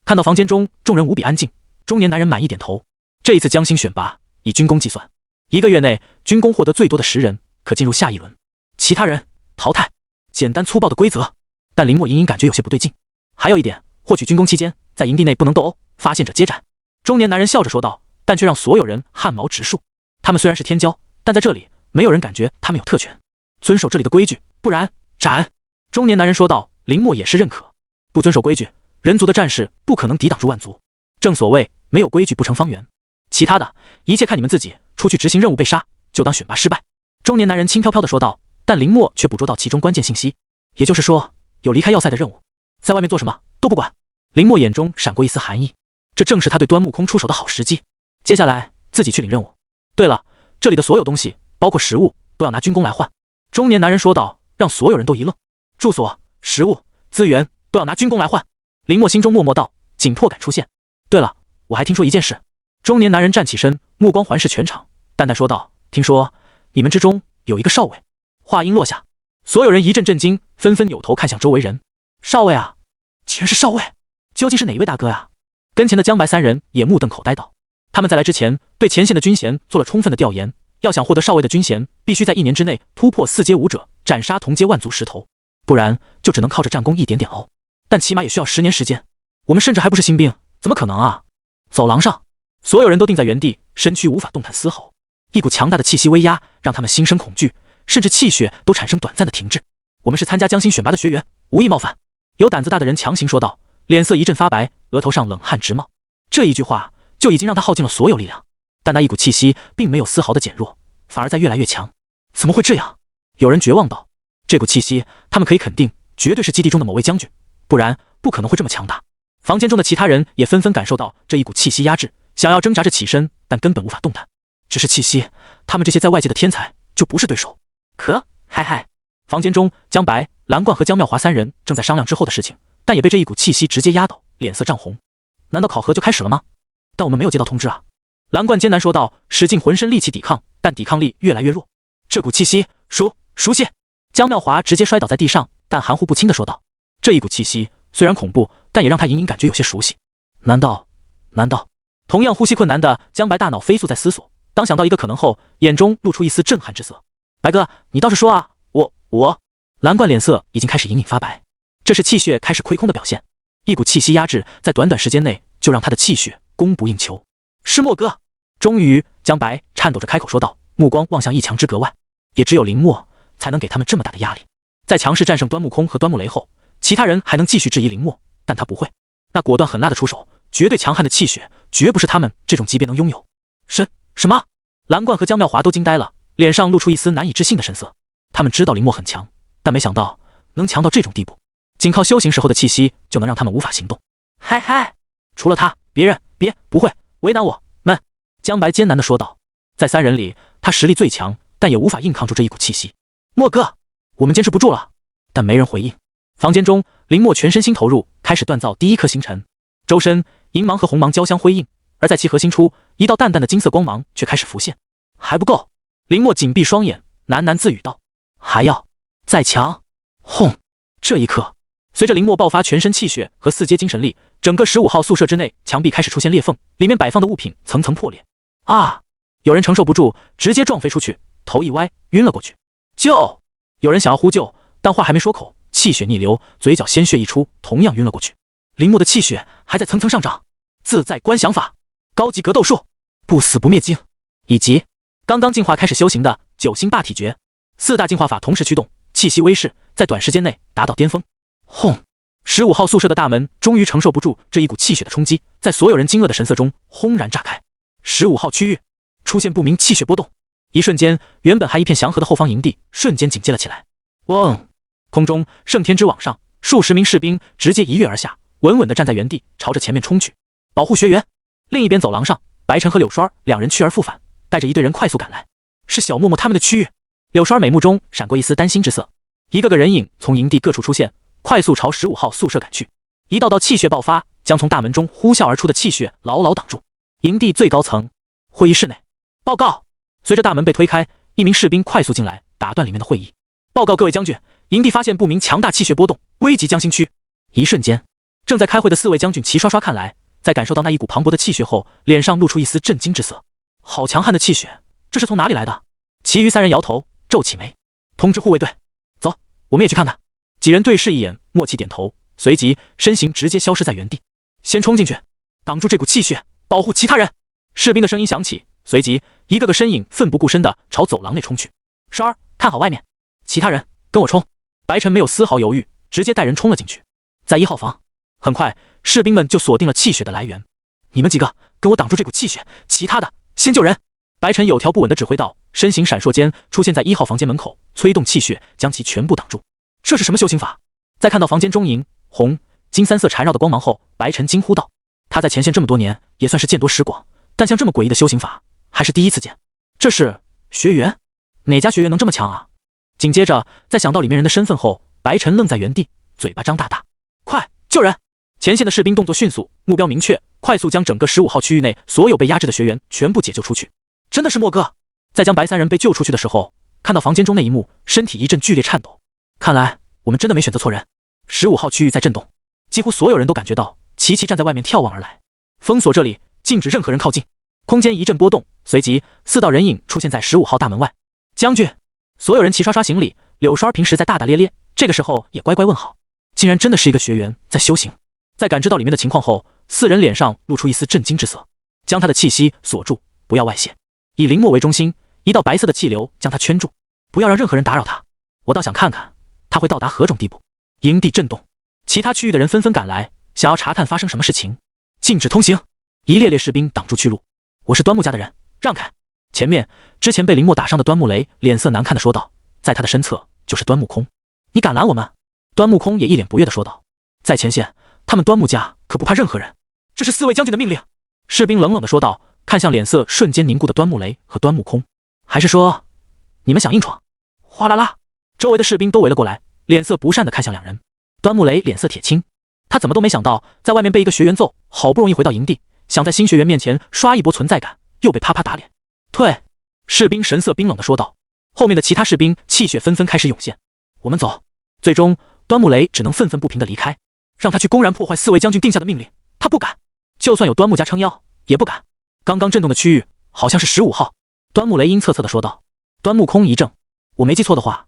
看到房间中众人无比安静，中年男人满意点头。这一次江心选拔以军功计算，1个月内军功获得最多的10人可进入下一轮，其他人淘汰。简单粗暴的规则，但林默隐隐感觉有些不对劲。还有一点，获取军功期间，在营地内不能斗殴，发现者接斩。中年男人笑着说道，但却让所有人汗毛直竖。他们虽然是天骄，但在这里没有人感觉他们有特权。遵守这里的规矩，不然斩。中年男人说道。林默也是认可，不遵守规矩，人族的战士不可能抵挡住万族。正所谓没有规矩不成方圆，其他的一切看你们自己。出去执行任务被杀，就当选拔失败。中年男人轻飘飘地说道，但林默却捕捉到其中关键信息，也就是说有离开要塞的任务，在外面做什么都不管。林默眼中闪过一丝寒意，这正是他对端木空出手的好时机。接下来自己去领任务。对了，这里的所有东西，包括食物，都要拿军功来换。中年男人说道，让所有人都一愣。住所、食物、资源都要拿军功来换。林默心中默默道，紧迫感出现。对了，我还听说一件事。中年男人站起身，目光环视全场，淡淡说道，听说你们之中有一个少尉。话音落下，所有人一阵震惊，纷纷扭头看向周围人。少尉啊，竟然是少尉，究竟是哪一位大哥呀？跟前的江白3人也目瞪口呆道，他们在来之前对前线的军衔做了充分的调研，要想获得少尉的军衔，必须在1年之内突破4阶武者，斩杀同阶万族10头，不然就只能靠着战功一点点熬，但起码也需要10年时间。我们甚至还不是新兵，怎么可能啊？走廊上，所有人都定在原地，身躯无法动弹丝毫，一股强大的气息威压让他们心生恐惧，甚至气血都产生短暂的停滞。我们是参加江心选拔的学员，无意冒犯。有胆子大的人强行说道，脸色一阵发白，额头上冷汗直冒。这一句话就已经让他耗尽了所有力量，但那一股气息并没有丝毫的减弱，反而在越来越强。怎么会这样？有人绝望道，这股气息他们可以肯定绝对是基地中的某位将军，不然不可能会这么强大。房间中的其他人也纷纷感受到这一股气息压制，想要挣扎着起身，但根本无法动弹。只是气息，他们这些在外界的天才就不是对手。嗨嗨！房间中，江白、蓝冠和江妙华3人正在商量之后的事情，但也被这一股气息直接压倒，脸色涨红。难道考核就开始了吗？但我们没有接到通知啊！蓝冠艰难说道，使尽浑身力气抵抗，但抵抗力越来越弱。这股气息，熟悉。江妙华直接摔倒在地上，但含糊不清地说道，这一股气息虽然恐怖，但也让他隐隐感觉有些熟悉。难道？同样呼吸困难的江白大脑飞速在思索，当想到一个可能后，眼中露出一丝震撼之色。白哥，你倒是说啊！我……蓝冠脸色已经开始隐隐发白，这是气血开始亏空的表现。一股气息压制，在短短时间内就让他的气血供不应求。是墨哥！终于，江白颤抖着开口说道，目光望向一墙之隔外。也只有林默才能给他们这么大的压力。在强势战胜端木空和端木雷后，其他人还能继续质疑林默，但他不会。那果断狠辣的出手，绝对强悍的气血，绝不是他们这种级别能拥有。什么？蓝冠和江妙华都惊呆了，脸上露出一丝难以置信的神色。他们知道林默很强，但没想到能强到这种地步，仅靠修行时候的气息就能让他们无法行动。嗨，除了他，别人不会为难我们。江白艰难地说道，在3人里，他实力最强，但也无法硬抗住这一股气息。墨哥，我们坚持不住了。但没人回应。房间中，林默全身心投入，开始锻造第1颗星辰。周身银芒和红芒交相辉映，而在其核心处，一道淡淡的金色光芒却开始浮现。还不够。林默紧闭双眼，喃喃自语道，还要再强。轰！这一刻，随着林默爆发全身气血和4阶精神力，整个15号宿舍之内墙壁开始出现裂缝，里面摆放的物品层层破裂。啊！有人承受不住，直接撞飞出去，头一歪，晕了过去。救！有人想要呼救，但话还没说口，气血逆流，嘴角鲜血一出，同样晕了过去。林默的气血还在层层上涨。自在观想法，高级格斗术，不死不灭经，以及刚刚进化开始修行的9星霸体诀，4大进化法同时驱动，气息威势在短时间内达到巅峰。轰！15号宿舍的大门终于承受不住这一股气血的冲击，在所有人惊愕的神色中轰然炸开。15号区域出现不明气血波动，一瞬间，原本还一片祥和的后方营地瞬间警戒了起来。嗡！空中圣天之网上，数十名士兵直接一跃而下，稳稳地站在原地，朝着前面冲去，保护学员。另一边走廊上，白晨和柳栓2人去而复返，带着一队人快速赶来。是小默默他们的区域。柳栓美目中闪过一丝担心之色。一个个人影从营地各处出现，快速朝15号宿舍赶去。一道道气血爆发，将从大门中呼啸而出的气血牢牢挡住。营地最高层，会议室内，报告。随着大门被推开，一名士兵快速进来，打断里面的会议。报告各位将军，营地发现不明强大气血波动，危及江心区。一瞬间，正在开会的4位将军齐刷刷看来，在感受到那一股磅礴的气血后，脸上露出一丝震惊之色。好强悍的气血，这是从哪里来的？其余3人摇头，皱起眉。通知护卫队，走，我们也去看看。几人对视一眼，默契点头，随即身形直接消失在原地。先冲进去，挡住这股气血，保护其他人。士兵的声音响起，随即一个个身影奋不顾身地朝走廊内冲去。十儿，看好外面，其他人跟我冲。白晨没有丝毫犹豫，直接带人冲了进去。在1号房，很快士兵们就锁定了气血的来源。你们几个跟我挡住这股气血，其他的先救人。白晨有条不紊地指挥道，身形闪烁间出现在1号房间门口，催动气血将其全部挡住。这是什么修行法？在看到房间中银、红、金3色缠绕的光芒后，白晨惊呼道。他在前线这么多年，也算是见多识广，但像这么诡异的修行法，还是第一次见。这是学员？哪家学员能这么强啊？紧接着，在想到里面人的身份后，白晨愣在原地，嘴巴张大大。快救人！前线的士兵动作迅速，目标明确，快速将整个15号区域内所有被压制的学员全部解救出去。真的是莫哥！在将白3人被救出去的时候，看到房间中那一幕，身体一阵剧烈颤抖。看来我们真的没选择错人。15号区域在震动，几乎所有人都感觉到齐齐站在外面眺望而来。封锁这里，禁止任何人靠近。空间一阵波动，随即4道人影出现在15号大门外。将军！所有人齐刷刷行礼。柳梢平时在大大咧咧，这个时候也乖乖问好。竟然真的是一个学员在修行。在感知到里面的情况后，4人脸上露出一丝震惊之色，将他的气息锁住，不要外泄。以林墨为中心，一道白色的气流将他圈住，不要让任何人打扰他。我倒想看看他会到达何种地步。营地震动，其他区域的人纷纷赶来，想要查看发生什么事情。禁止通行！一列列士兵挡住去路。我是端木家的人，让开！前面之前被林墨打伤的端木雷脸色难看地说道，在他的身侧就是端木空。你敢拦我们？端木空也一脸不悦地说道，在前线他们端木家可不怕任何人，这是4位将军的命令。士兵冷冷地说道，看向脸色瞬间凝固的端木雷和端木空。还是说你们想硬闯？哗啦啦，周围的士兵都围了过来，脸色不善地看向2人。端木雷脸色铁青，他怎么都没想到在外面被一个学员揍，好不容易回到营地，想在新学员面前刷一波存在感，又被啪啪打脸。退！士兵神色冰冷地说道。后面的其他士兵气血纷纷开始涌现。我们走。最终端木雷只能愤愤不平地离开，让他去公然破坏4位将军定下的命令，他不敢。就算有端木家撑腰也不敢。刚刚震动的区域好像是15号。端木雷阴恻恻地说道。端木空一怔，我没记错的话，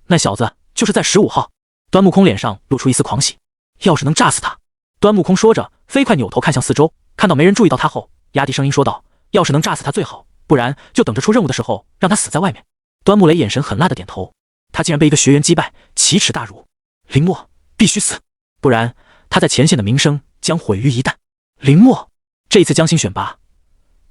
那小子就是在15号。端木空脸上露出一丝狂喜，要是能炸死他。端木空说着飞快扭头看向四周，看到没人注意到他后，压低声音说道，要是能炸死他最好，不然就等着出任务的时候让他死在外面。端木雷眼神狠辣的点头，他竟然被一个学员击败，奇耻大辱。林墨必须死，不然他在前线的名声将毁于一旦。林墨，这一次江心选拔，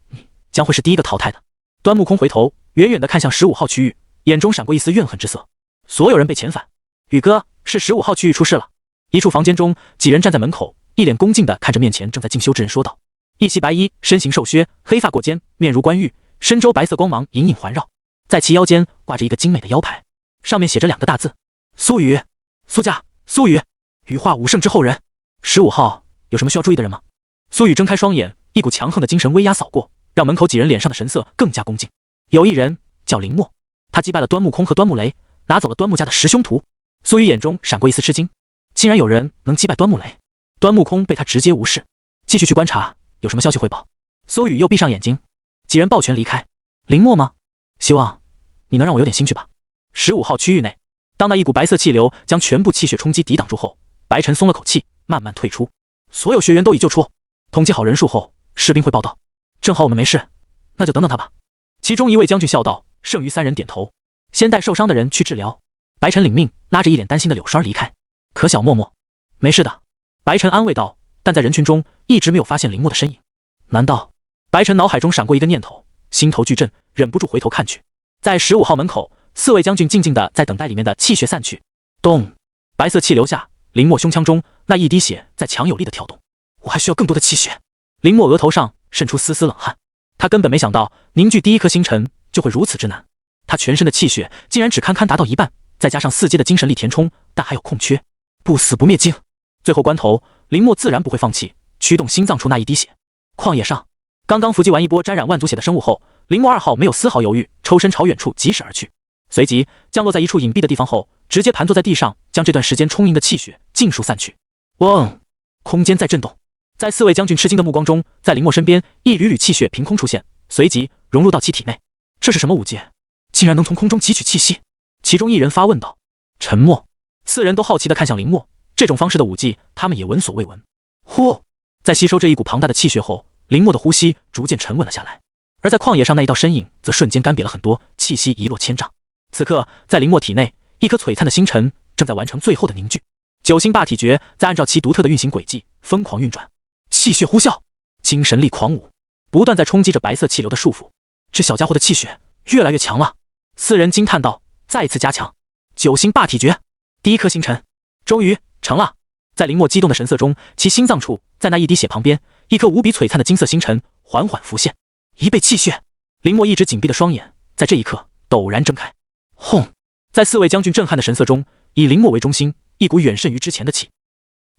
你将会是第一个淘汰的。端木空回头远远地看向15号区域，眼中闪过一丝怨恨之色。所有人被遣返。宇哥，是15号区域出事了。一处房间中，几人站在门口，一脸恭敬地看着面前正在进修之人说道。一袭白衣，身形瘦削，黑发裹肩，面如冠玉，身周白色光芒隐隐环绕，在其腰间挂着一个精美的腰牌，上面写着2个大字：苏宇。苏家，苏宇，羽化武圣之后人。15号有什么需要注意的人吗？苏宇睁开双眼，一股强横的精神威压扫过，让门口几人脸上的神色更加恭敬。有一人叫林墨，他击败了端木空和端木雷，拿走了端木家的10凶徒。苏宇眼中闪过一丝吃惊，竟然有人能击败端木雷。端木空被他直接无视，继续去观察，有什么消息汇报。苏宇又闭上眼睛，几人抱拳离开。林墨吗？希望你能让我有点心去吧。15号区域内，当那一股白色气流将全部气血冲击抵挡住后，白晨松了口气，慢慢退出。所有学员都已救出，统计好人数后，士兵会报道。正好我们没事，那就等等他吧。其中一位将军笑道，剩余3人点头，先带受伤的人去治疗。白晨领命，拉着一脸担心的柳梢离开。可小默默，没事的。白晨安慰道，但在人群中一直没有发现林墨的身影。难道？白晨脑海中闪过一个念头，心头巨震，忍不住回头看去。在15号门口，4位将军静静地在等待里面的气血散去。咚！白色气流下，林墨胸腔中那一滴血在强有力的跳动。我还需要更多的气血。林墨额头上渗出丝丝冷汗，他根本没想到凝聚第一颗星辰就会如此之难。他全身的气血竟然只堪堪达到一半，再加上4阶的精神力填充，但还有空缺。不死不灭境。最后关头，林墨自然不会放弃，驱动心脏处那一滴血。旷野上，刚刚伏击完一波沾染万族血的生物后，林墨2号没有丝毫犹豫，抽身朝远处疾驶而去。随即降落在一处隐蔽的地方后，直接盘坐在地上，将这段时间充盈的气血尽数散去。嗡！空间在震动，在4位将军吃惊的目光中，在林墨身边一缕缕气血凭空出现，随即融入到其体内。这是什么武技？竟然能从空中汲取气息？其中一人发问道。沉默，4人都好奇地看向林墨，这种方式的武技，他们也闻所未闻。呼！在吸收这一股庞大的气血后，林墨的呼吸逐渐沉稳了下来，而在旷野上那一道身影则瞬间干瘪了很多，气息一落千丈。此刻，在林墨体内，一颗璀璨的星辰正在完成最后的凝聚。9星霸体诀在按照其独特的运行轨迹疯狂运转，气血呼啸，精神力狂舞，不断在冲击着白色气流的束缚。这小家伙的气血越来越强了，4人惊叹道。再次加强9星霸体诀，第一颗星辰终于成了。在林墨激动的神色中，其心脏处在那一滴血旁边，一颗无比璀璨的金色星辰缓缓浮现。一倍气血，林墨一直紧闭的双眼在这一刻陡然睁开。轰！在4位将军震撼的神色中，以林墨为中心，一股远甚于之前的气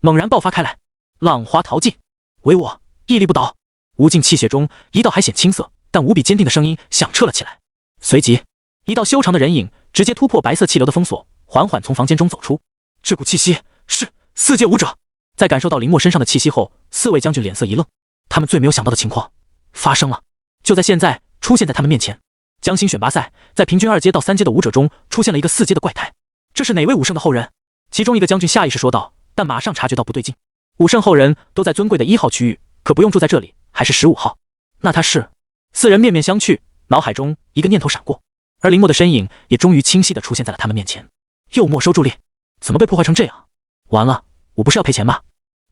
猛然爆发开来，浪花淘尽，唯我屹立不倒。无尽气血中，一道还显青涩但无比坚定的声音响彻了起来。随即，一道修长的人影直接突破白色气流的封锁，缓缓从房间中走出。这股气息是4阶武者。在感受到林墨身上的气息后，4位将军脸色一愣，他们最没有想到的情况发生了，就在现在出现在他们面前。将星选拔赛，在平均2阶到3阶的武者中出现了一个4阶的怪胎，这是哪位武圣的后人？其中一个将军下意识说道，但马上察觉到不对劲。武圣后人都在尊贵的1号区域，可不用住在这里，还是15号。那他是？4人面面相觑，脑海中一个念头闪过，而林墨的身影也终于清晰地出现在了他们面前。又没收助力，怎么被破坏成这样？完了，我不是要赔钱吗？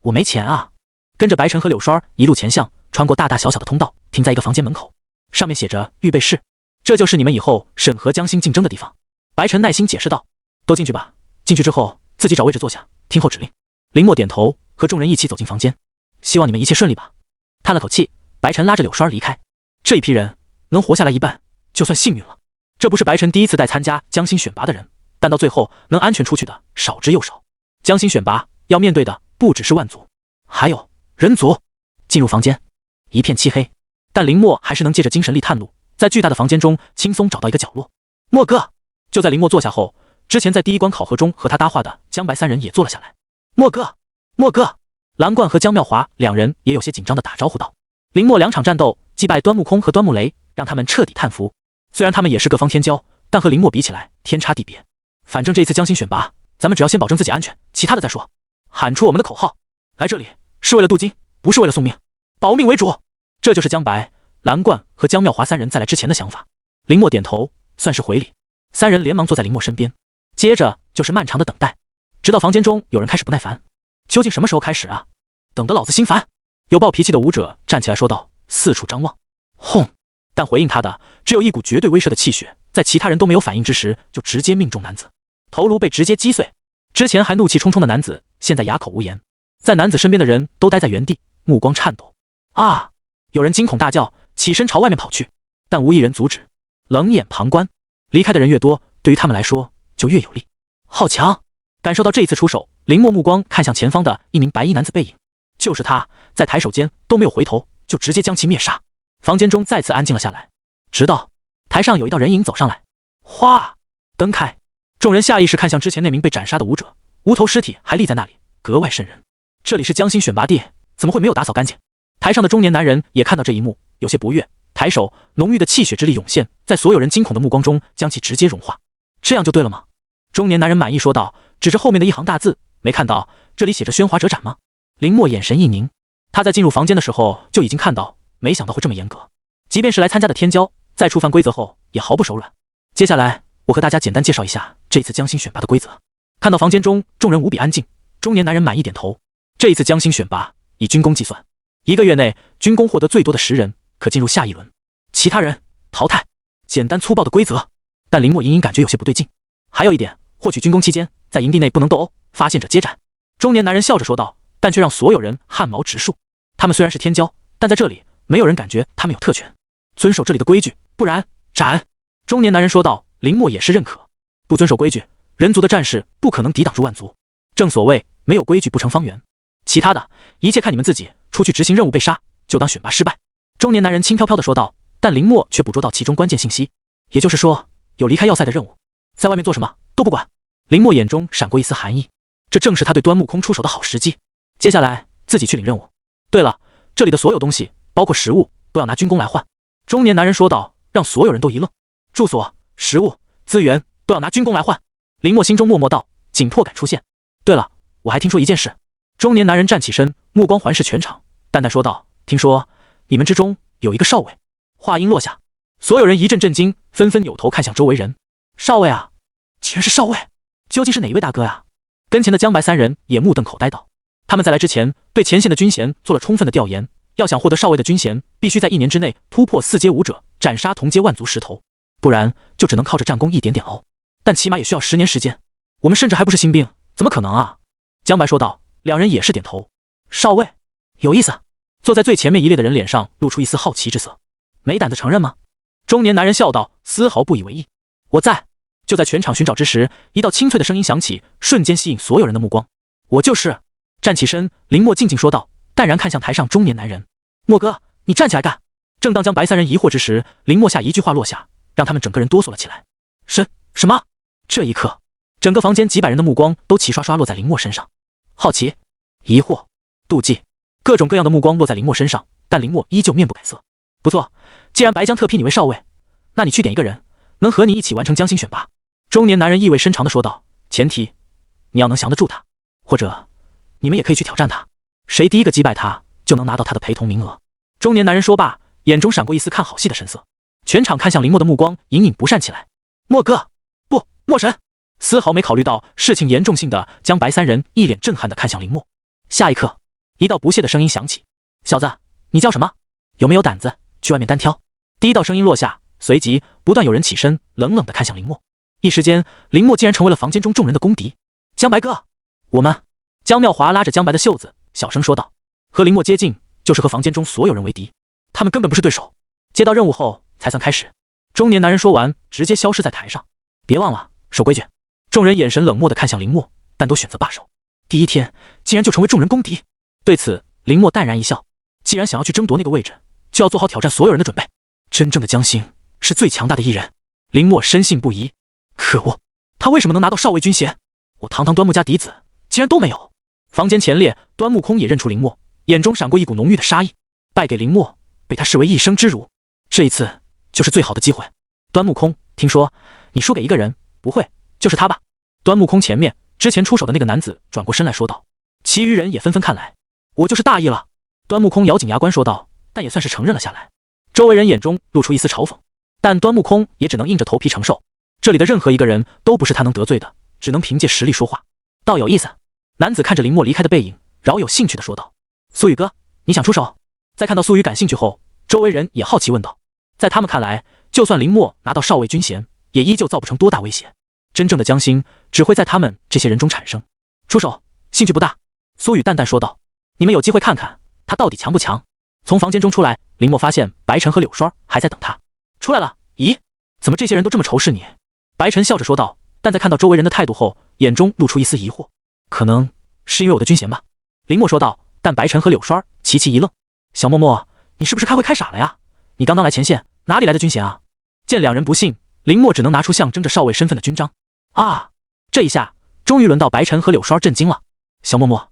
我没钱啊！跟着白晨和柳霜一路前向，穿过大大小小的通道，停在一个房间门口，上面写着预备室，这就是你们以后审核将星竞争的地方。白晨耐心解释道。都进去吧，进去之后自己找位置坐下，听候指令。林墨点头，和众人一起走进房间。希望你们一切顺利吧。叹了口气，白晨拉着柳霜离开。这一批人能活下来一半，就算幸运了。这不是白晨第一次带参加将星选拔的人，但到最后能安全出去的少之又少。将星选拔要面对的不只是万族，还有人族。进入房间，一片漆黑，但林墨还是能借着精神力探路，在巨大的房间中轻松找到一个角落。墨哥！就在林墨坐下后，之前在第一关考核中和他搭话的江白3人也坐了下来。墨哥，墨哥！蓝冠和江妙华2人也有些紧张地打招呼道。林墨2场战斗击败端木空和端木雷，让他们彻底叹服。虽然他们也是各方天骄，但和林墨比起来天差地别。反正这一次将星选拔，咱们只要先保证自己安全，其他的再说。喊出我们的口号，来这里是为了镀金，不是为了送命，保命为主。这就是江白、蓝冠和江妙华3人在来之前的想法。林墨点头，算是回礼。3人连忙坐在林墨身边，接着就是漫长的等待，直到房间中有人开始不耐烦。究竟什么时候开始啊？等得老子心烦。有暴脾气的武者站起来说道，四处张望。轰！但回应他的只有一股绝对威慑的气血，在其他人都没有反应之时，就直接命中男子，头颅被直接击碎。之前还怒气冲冲的男子，现在哑口无言。在男子身边的人都待在原地，目光颤抖。啊！有人惊恐大叫，起身朝外面跑去，但无一人阻止，冷眼旁观。离开的人越多，对于他们来说就越有利。好强！感受到这一次出手，林墨目光看向前方的一名白衣男子背影，就是他，在抬手间都没有回头，就直接将其灭杀。房间中再次安静了下来，直到台上有一道人影走上来。哗！灯开，众人下意识看向之前那名被斩杀的武者，无头尸体还立在那里，格外瘆人。这里是将星选拔地，怎么会没有打扫干净？台上的中年男人也看到这一幕，有些不悦，抬手，浓郁的气血之力涌现，在所有人惊恐的目光中将其直接融化。这样就对了吗？中年男人满意说道，指着后面的一行大字，没看到这里写着喧哗者斩吗？林墨眼神一凝，他在进入房间的时候就已经看到，没想到会这么严格。即便是来参加的天骄，在触犯规则后也毫不手软。接下来我和大家简单介绍一下这次将星选拔的规则。看到房间中众人无比安静，中年男人满意点头。这一次将星选拔以军功计算，1个月内军功获得最多的10人可进入下一轮，其他人淘汰。简单粗暴的规则，但林墨隐隐感觉有些不对劲。还有一点，获取军功期间在营地内不能斗殴，发现者皆斩。中年男人笑着说道，但却让所有人汗毛直竖。他们虽然是天骄，但在这里没有人感觉他们有特权。遵守这里的规矩，不然斩。中年男人说道。林墨也是认可，不遵守规矩，人族的战士不可能抵挡住万族。正所谓没有规矩不成方圆。其他的一切看你们自己，出去执行任务被杀，就当选拔失败。中年男人轻飘飘地说道，但林默却捕捉到其中关键信息，也就是说，有离开要塞的任务，在外面做什么都不管。林默眼中闪过一丝寒意，这正是他对端木空出手的好时机。接下来自己去领任务。对了，这里的所有东西，包括食物，都要拿军功来换。中年男人说道，让所有人都一愣。住所、食物、资源都要拿军功来换。林默心中默默道，紧迫感出现。对了，我还听说一件事。中年男人站起身，目光环视全场，淡淡说道，听说你们之中有一个少尉。话音落下，所有人一阵震惊，纷纷扭头看向周围人。少尉啊，竟然是少尉，究竟是哪一位大哥呀？跟前的江白三人也目瞪口呆道，他们在来之前对前线的军衔做了充分的调研，要想获得少尉的军衔，必须在1年之内突破4阶武者，斩杀同阶万族10头，不然就只能靠着战功一点点熬，但起码也需要10年时间。我们甚至还不是新兵，怎么可能啊？江白说道。两人也是点头。少尉，有意思。坐在最前面一列的人脸上露出一丝好奇之色。没胆子承认吗？中年男人笑道，丝毫不以为意。我在。就在全场寻找之时，一道清脆的声音响起，瞬间吸引所有人的目光。我就是。站起身，林默静静说道，淡然看向台上中年男人。默哥，你站起来干。正当江白三人疑惑之时，林默下一句话落下，让他们整个人哆嗦了起来。什么？这一刻，整个房间几百人的目光都齐刷刷落在林默身上。好奇、疑惑、妒忌，各种各样的目光落在林默身上，但林默依旧面不改色。不错，既然白江特批你为少尉，那你去点一个人，能和你一起完成江心选拔。中年男人意味深长地说道，前提你要能降得住他，或者你们也可以去挑战他，谁第一个击败他，就能拿到他的陪同名额。中年男人说罢，眼中闪过一丝看好戏的神色。全场看向林默的目光隐隐不善起来。默哥，不，默神。丝毫没考虑到事情严重性的江白三人一脸震撼地看向林默。下一刻，一道不屑的声音响起，小子，你叫什么？有没有胆子去外面单挑？第一道声音落下，随即不断有人起身，冷冷地看向林默。一时间，林默竟然成为了房间中众人的公敌。江白哥，我们……江妙华拉着江白的袖子，小声说道，和林默接近，就是和房间中所有人为敌，他们根本不是对手。接到任务后才算开始。中年男人说完，直接消失在台上。别忘了守规矩。众人眼神冷漠地看向林默，但都选择罢手。第一天竟然就成为众人公敌。对此，林默淡然一笑，既然想要去争夺那个位置，就要做好挑战所有人的准备。真正的江心是最强大的一人，林默深信不疑。可恶，他为什么能拿到少尉军衔？我堂堂端木家嫡子竟然都没有。房间前列，端木空也认出林默，眼中闪过一股浓郁的杀意。败给林默，被他视为一生之辱，这一次就是最好的机会。端木空，听说你输给一个人，不会就是他吧？端木空前面之前出手的那个男子转过身来说道，其余人也纷纷看来。我就是大意了。端木空咬紧牙关说道，但也算是承认了下来。周围人眼中露出一丝嘲讽，但端木空也只能硬着头皮承受。这里的任何一个人都不是他能得罪的，只能凭借实力说话。倒有意思。男子看着林默离开的背影，饶有兴趣地说道，苏宇哥，你想出手？在看到苏宇感兴趣后，周围人也好奇问道。在他们看来，就算林默拿到少尉军衔，也依旧造不成多大威胁。真正的江心只会在他们这些人中产生。出手，兴趣不大。苏宇淡淡说道，你们有机会看看他到底强不强。从房间中出来，林默发现白晨和柳霜还在等他。出来了。咦，怎么这些人都这么仇视你？白晨笑着说道，但在看到周围人的态度后，眼中露出一丝疑惑。可能是因为我的军衔吧。林默说道，但白晨和柳霜齐齐一愣。小默默，你是不是开会开傻了呀？你刚刚来前线，哪里来的军衔啊？见两人不信，林默只能拿出象征着少尉身份的军章。啊！这一下终于轮到白晨和柳霜震惊了。小默默，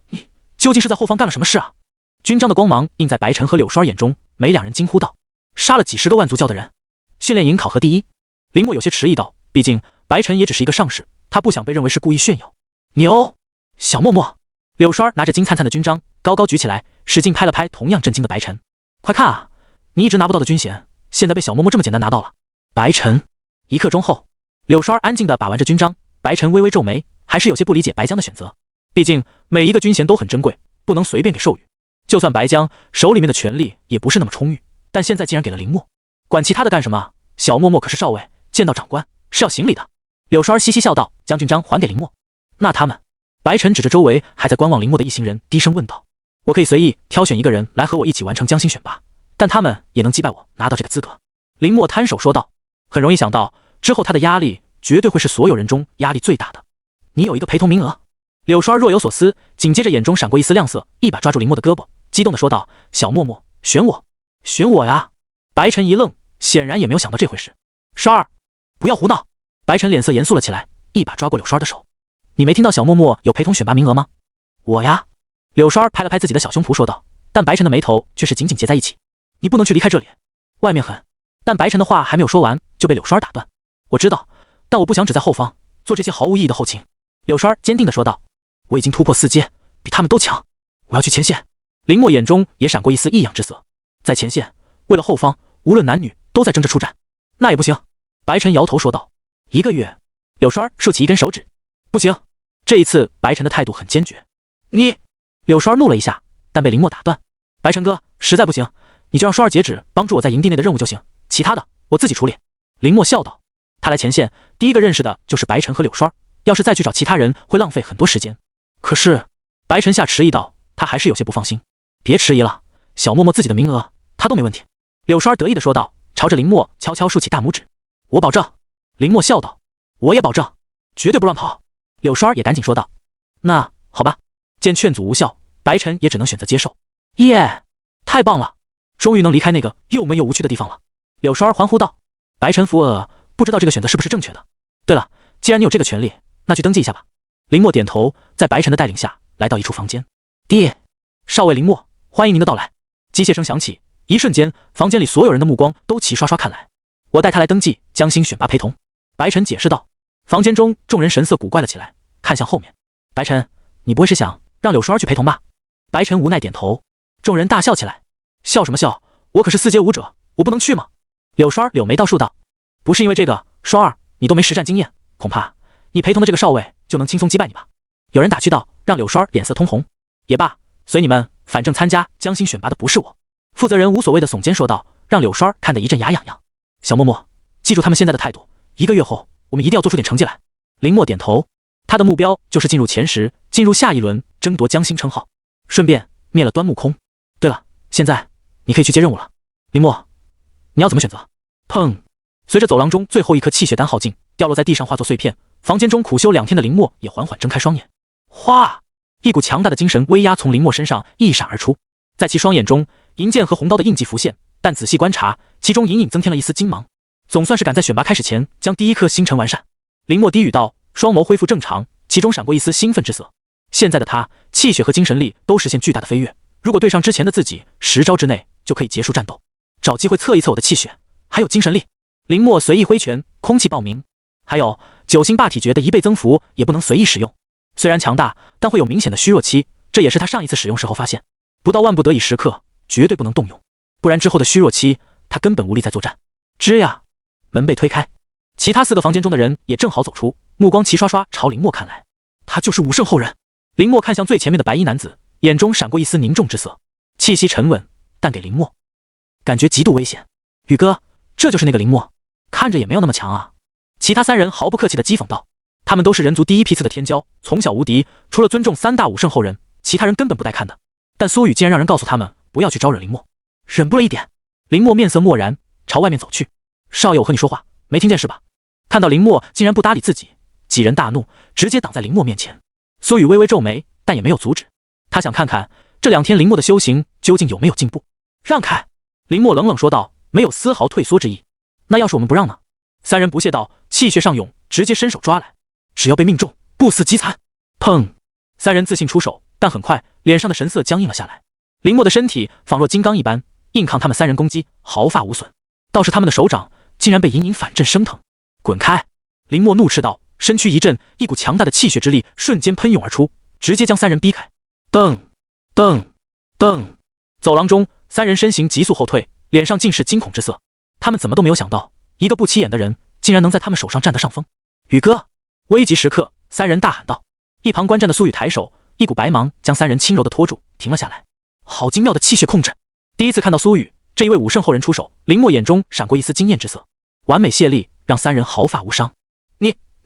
你究竟是在后方干了什么事啊？军章的光芒映在白晨和柳霜眼中，每两人惊呼道，杀了几10个万族教的人，训练营考核第一。林默有些迟疑道，毕竟白晨也只是一个上士，他不想被认为是故意炫耀。牛！小默默，柳霜拿着金灿灿的军章高高举起来，使劲拍了拍同样震惊的白晨。快看啊，你一直拿不到的军衔，现在被小默默这么简单拿到了。白晨。1刻钟后，柳霜安静地把玩着军章，白晨微微皱眉，还是有些不理解白江的选择。毕竟每一个军衔都很珍贵，不能随便给授予。就算白江手里面的权力也不是那么充裕，但现在既然给了林默，管其他的干什么？小默默可是少尉，见到长官是要行礼的。柳霜嘻嘻笑道，将军章还给林默。那他们？白晨指着周围还在观望林默的一行人，低声问道。我可以随意挑选一个人来和我一起完成江心选拔，但他们也能击败我，拿到这个资格。林默摊手说道，很容易想到之后他的压力绝对会是所有人中压力最大的。你有一个陪同名额。柳霜若有所思，紧接着眼中闪过一丝亮色，一把抓住林默的胳膊，激动地说道，小默默，选我。选我呀！白晨一愣，显然也没有想到这回事。双儿，不要胡闹！白晨脸色严肃了起来，一把抓过柳双儿的手。你没听到小默默有陪同选拔名额吗？我呀！柳双儿拍了拍自己的小胸脯说道，但白晨的眉头却是紧紧结在一起。你不能去离开这里，外面很……但白晨的话还没有说完，就被柳双儿打断。我知道，但我不想只在后方做这些毫无意义的后勤。柳双儿坚定地说道。我已经突破4阶，比他们都强，我要去前线。林默眼中也闪过一丝异样之色。在前线，为了后方，无论男女都在争着出战。那也不行。白晨摇头说道。1个月。柳双儿竖起一根手指。不行。这一次白晨的态度很坚决。你……柳双儿怒了一下，但被林默打断。白晨哥，实在不行，你就让双儿截止帮助我在营地内的任务就行，其他的我自己处理。林默笑道。他来前线第一个认识的就是白晨和柳双儿，要是再去找其他人会浪费很多时间。可是白晨下迟疑道，他还是有些不放心。别迟疑了，小默默自己的名额他都没问题。柳双儿得意地说道，朝着林默悄悄竖起大拇指。我保证。林默笑道。我也保证，绝对不乱跑。柳双儿也赶紧说道。那好吧。见劝阻无效，白晨也只能选择接受。耶，太棒了，终于能离开那个又闷又无趣的地方了。柳双儿欢呼道。白晨扶额，不知道这个选择是不是正确的。对了，既然你有这个权利，那去登记一下吧。林默点头，在白晨的带领下来到一处房间。少尉林默，欢迎您的到来。机械声响起，一瞬间，房间里所有人的目光都齐刷刷看来。我带他来登记江心选拔陪同。白晨解释道。房间中众人神色古怪了起来，看向后面。白晨，你不会是想让柳双儿去陪同吧？白晨无奈点头。众人大笑起来。笑什么笑？我可是4阶武者，我不能去吗？柳双儿柳眉倒竖道。不是因为这个，双儿，你都没实战经验，恐怕你陪同的这个少尉就能轻松击败你吧？有人打趣道，让柳双儿脸色通红。也罢，随你们，反正参加江心选拔的不是我。负责人无所谓的耸肩说道，让柳双儿看得一阵牙痒痒。小默默，记住他们现在的态度，1个月后我们一定要做出点成绩来。林默点头，他的目标就是进入前10，进入下一轮争夺江心称号，顺便灭了端木空。对了，现在你可以去接任务了。林默，你要怎么选择？砰！随着走廊中最后一颗气血丹耗尽，掉落在地上化作碎片，房间中苦修2天的林默也缓缓睁开双眼。哗！一股强大的精神威压从林默身上一闪而出，在其双眼中，银剑和红刀的印记浮现，但仔细观察，其中隐隐增添了一丝金芒。总算是赶在选拔开始前将第1颗星辰完善。林默低语道，双眸恢复正常，其中闪过一丝兴奋之色。现在的他，气血和精神力都实现巨大的飞跃，如果对上之前的自己，10招之内就可以结束战斗。找机会测一测我的气血，还有精神力。林默随意挥拳，空气爆鸣。还有9星霸体诀的1倍增幅也不能随意使用，虽然强大，但会有明显的虚弱期，这也是他上一次使用时候发现。不到万不得已时刻，绝对不能动用，不然之后的虚弱期，他根本无力再作战。吱呀，门被推开，其他4个房间中的人也正好走出，目光齐刷刷朝林默看来。他就是武圣后人。林默看向最前面的白衣男子，眼中闪过一丝凝重之色，气息沉稳，但给林默感觉极度危险。宇哥，这就是那个林默，看着也没有那么强啊。其他3人毫不客气地讥讽道，他们都是人族第1批次的天骄，从小无敌，除了尊重3大武圣后人，其他人根本不带看的。但苏雨竟然让人告诉他们不要去招惹林默，忍不了一点。林默面色漠然，朝外面走去。少爷，我和你说话，没听见是吧？看到林默竟然不搭理自己，几人大怒，直接挡在林默面前。苏雨微微皱眉，但也没有阻止。他想看看这2天林默的修行究竟有没有进步。让开！林默冷冷说道，没有丝毫退缩之意。那要是我们不让呢？3人不屑道，气血上涌，直接伸手抓来。只要被命中，不死即残。砰！3人自信出手，但很快脸上的神色僵硬了下来。林默的身体仿若金刚一般，硬抗他们3人攻击，毫发无损。倒是他们的手掌竟然被隐隐反震生疼。滚开！林默怒斥道，身躯一震，一股强大的气血之力瞬间喷涌而出，直接将3人逼开。噔噔噔！走廊中3人身形急速后退，脸上尽是惊恐之色。他们怎么都没有想到，一个不起眼的人竟然能在他们手上占得上风。宇哥！危急时刻，3人大喊道。一旁观战的苏雨抬手，一股白芒将3人轻柔地拖住，停了下来。好精妙的气血控制！第一次看到苏雨这一位武圣后人出手，林默眼中闪过一丝惊艳之色。完美卸力，让3人毫发无伤。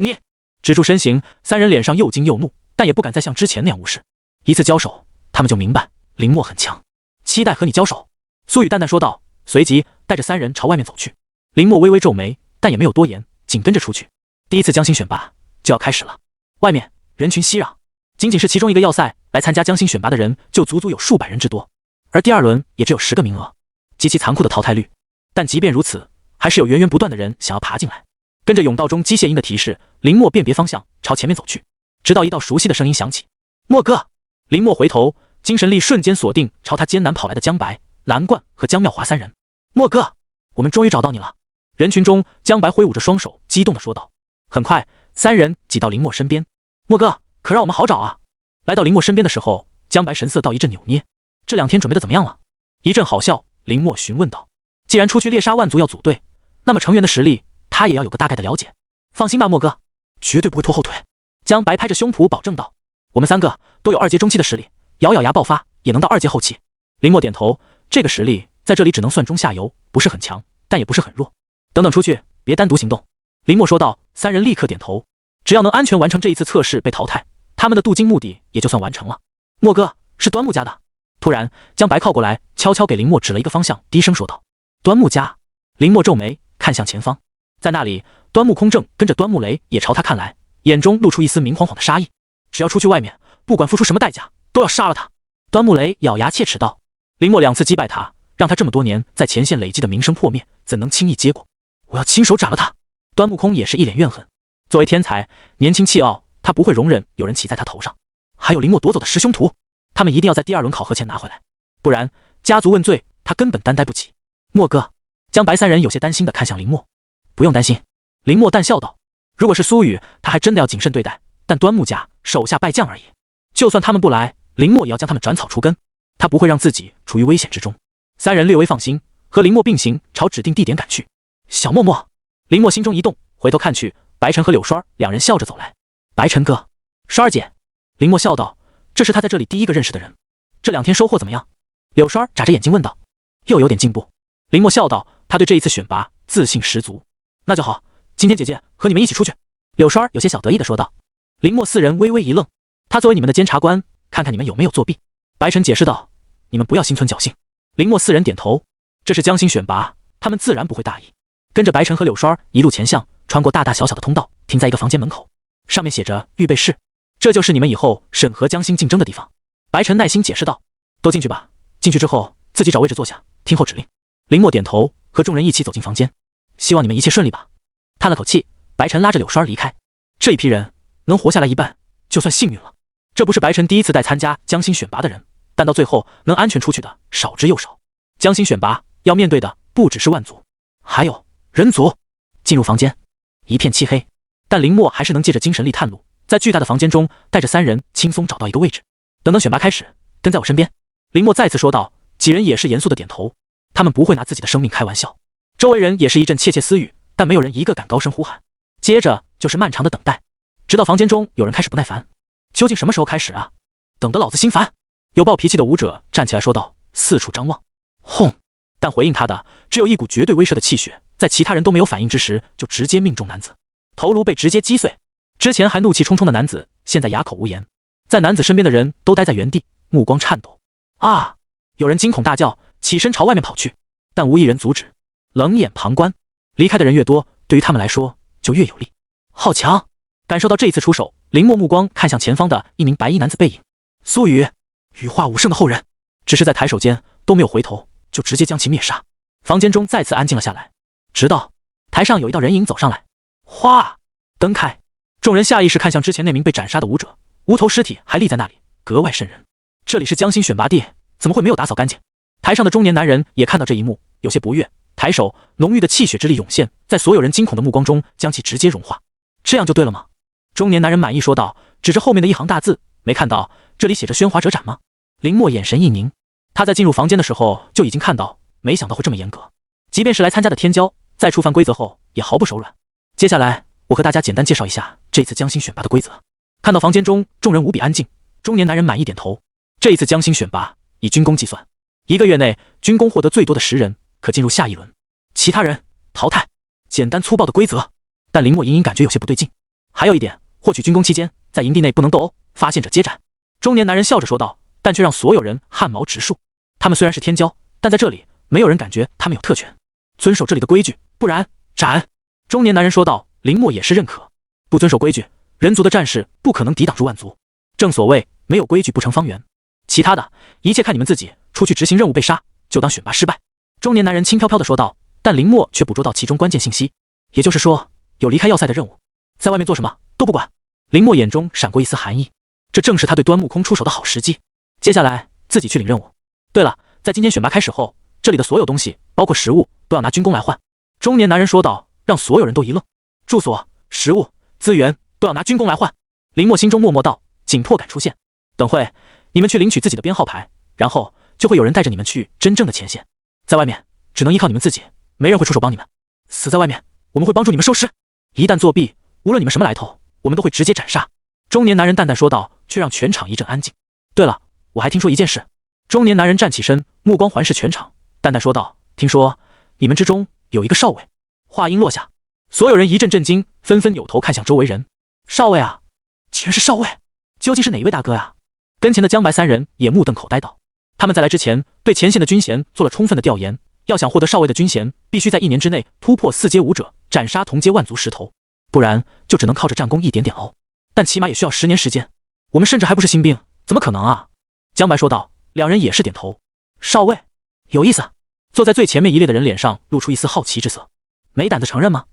你止住身形，3人脸上又惊又怒，但也不敢再像之前那样无视。一次交手，他们就明白林默很强，期待和你交手。苏雨淡淡说道，随即带着3人朝外面走去。林默微微皱眉，但也没有多言，紧跟着出去。第1次江心选拔就要开始了，外面人群熙攘，仅仅是其中一个要塞来参加江心选拔的人就足足有数百人之多，而第2轮也只有10个名额。极其残酷的淘汰率。但即便如此，还是有源源不断的人想要爬进来。跟着甬道中机械音的提示，林默辨别方向，朝前面走去，直到一道熟悉的声音响起：“默哥！”林默回头，精神力瞬间锁定朝他艰难跑来的江白、蓝冠和江妙华三人。“默哥，我们终于找到你了！”人群中，江白挥舞着双手，激动地说道。很快，三人挤到林默身边。“默哥，可让我们好找啊！”来到林默身边的时候，江白神色倒一阵扭捏。“这2天准备的怎么样了？”一阵好笑，林默询问道。“既然出去猎杀万族要组队，那么成员的实力他也要有个大概的了解。放心吧，默哥，绝对不会拖后腿。”江白拍着胸脯保证道。“我们3个都有2阶中期的实力，咬咬牙爆发也能到2阶后期。”林默点头，这个实力在这里只能算中下游，不是很强，但也不是很弱。等等出去，别单独行动。”林默说道。三人立刻点头，只要能安全完成这一次测试被淘汰，他们的镀金目的也就算完成了。“默哥，是端木家的。”突然，江白靠过来，悄悄给林默指了一个方向，低声说道：“端木家。”林默皱眉，看向前方，在那里，端木空正跟着端木雷也朝他看来，眼中露出一丝明晃晃的杀意。“只要出去外面，不管付出什么代价，都要杀了他。”端木雷咬牙切齿道。林默2次击败他，让他这么多年在前线累积的名声破灭，怎能轻易接过？“我要亲手斩了他！”端木空也是一脸怨恨。作为天才，年轻气傲，他不会容忍有人骑在他头上。还有林默夺走的师兄徒，他们一定要在第2轮考核前拿回来，不然家族问罪，他根本担待不起。“默哥。”江白三人有些担心地看向林默。“不用担心。”林默淡笑道。如果是苏雨，他还真的要谨慎对待，但端木家手下败将而已，就算他们不来，林默也要将他们斩草除根，他不会让自己处于危险之中。三人略微放心，和林默并行，朝指定地点赶去。“小默默！”林默心中一动，回头看去，白晨和柳栓2人笑着走来。“白晨哥。”“栓儿姐。”林默笑道，这是他在这里第一个认识的人。“这2天收获怎么样？”柳栓眨着眼睛问道。“又有点进步。”林默笑道，他对这一次选拔自信十足。“那就好，今天姐姐和你们一起出去。”柳栓有些小得意地说道。林默4人微微一愣，他作为你们的监察官，看看你们有没有作弊。白晨解释道，“你们不要心存侥幸。”林默4人点头，这是江心选拔，他们自然不会大意。跟着白晨和柳栓一路前向，穿过大大小小的通道，停在一个房间门口，上面写着预备室，这就是你们以后审核江心竞争的地方。白晨耐心解释道。“都进去吧，进去之后自己找位置坐下，听候指令。”林默点头，和众人一起走进房间。“希望你们一切顺利吧。”叹了口气，白晨拉着柳栓离开。这一批人能活下来一半，就算幸运了。这不是白晨第一次带参加江心选拔的人，但到最后能安全出去的少之又少。江心选拔要面对的不只是万族，还有人族。进入房间，一片漆黑，但林默还是能借着精神力探路，在巨大的房间中带着3人轻松找到一个位置。“等等选拔开始，跟在我身边。”林默再次说道。几人也是严肃的点头，他们不会拿自己的生命开玩笑。周围人也是一阵窃窃私语，但没有人一个敢高声呼喊。接着就是漫长的等待，直到房间中有人开始不耐烦：“究竟什么时候开始啊？等得老子心烦！”有暴脾气的武者站起来说道，四处张望。轰！但回应他的只有一股绝对威慑的气血，在其他人都没有反应之时，就直接命中男子，头颅被直接击碎。之前还怒气冲冲的男子，现在哑口无言。在男子身边的人都待在原地，目光颤抖。啊！有人惊恐大叫，起身朝外面跑去，但无一人阻止，冷眼旁观。离开的人越多，对于他们来说就越有利。好强！感受到这一次出手，林默目光看向前方的一名白衣男子背影，苏雨，羽化武圣的后人。只是在抬手间都没有回头，就直接将其灭杀。房间中再次安静了下来，直到台上有一道人影走上来。哗！灯开，众人下意识看向之前那名被斩杀的武者，无头尸体还立在那里，格外瘆人。这里是江心选拔地，怎么会没有打扫干净？台上的中年男人也看到这一幕，有些不悦，抬手，浓郁的气血之力涌现，在所有人惊恐的目光中将其直接融化。这样就对了吗？中年男人满意说道，指着后面的一行大字，没看到这里写着喧哗者斩吗？林默眼神一凝，他在进入房间的时候就已经看到，没想到会这么严格。即便是来参加的天骄，在触犯规则后也毫不手软。接下来我和大家简单介绍一下这次江心选拔的规则。看到房间中众人无比安静，中年男人满意点头。这一次江心选拔以军功计算，1个月内军功获得最多的10人可进入下一轮，其他人淘汰。简单粗暴的规则，但林默隐隐感觉有些不对劲。还有一点，获取军功期间在营地内不能斗殴，发现者皆斩。中年男人笑着说道，但却让所有人汗毛直竖。他们虽然是天骄，但在这里没有人感觉他们有特权。遵守这里的规矩，不然斩。中年男人说道。林默也是认可，不遵守规矩，人族的战士不可能抵挡住万族。正所谓没有规矩不成方圆。其他的一切看你们自己，出去执行任务被杀，就当选拔失败。中年男人轻飘飘地说道，但林默却捕捉到其中关键信息，也就是说，有离开要塞的任务，在外面做什么都不管。林默眼中闪过一丝寒意，这正是他对端木空出手的好时机。接下来自己去领任务。对了，在今天选拔开始后，这里的所有东西，包括食物，都要拿军功来换。中年男人说道，让所有人都一愣。住所、食物、资源都要拿军功来换。林默心中默默道，紧迫感出现。等会你们去领取自己的编号牌，然后就会有人带着你们去真正的前线。在外面只能依靠你们自己，没人会出手帮你们。死在外面，我们会帮助你们收尸。一旦作弊，无论你们什么来头，我们都会直接斩杀。中年男人淡淡说道，却让全场一阵安静。对了，我还听说一件事。中年男人站起身，目光环视全场，淡淡说道，听说你们之中有一个少尉。话音落下，所有人一阵震惊，纷纷扭头看向周围人。少尉啊，竟然是少尉，究竟是哪一位大哥呀？跟前的江白三人也目瞪口呆道，他们在来之前对前线的军衔做了充分的调研，要想获得少尉的军衔，必须在1年之内突破4阶武者，斩杀同阶万族10头，不然就只能靠着战功一点点熬，但起码也需要10年时间。我们甚至还不是新兵，怎么可能啊？江白说道。两人也是点头。少尉，有意思。坐在最前面一列的人脸上露出一丝好奇之色。没胆子承认吗？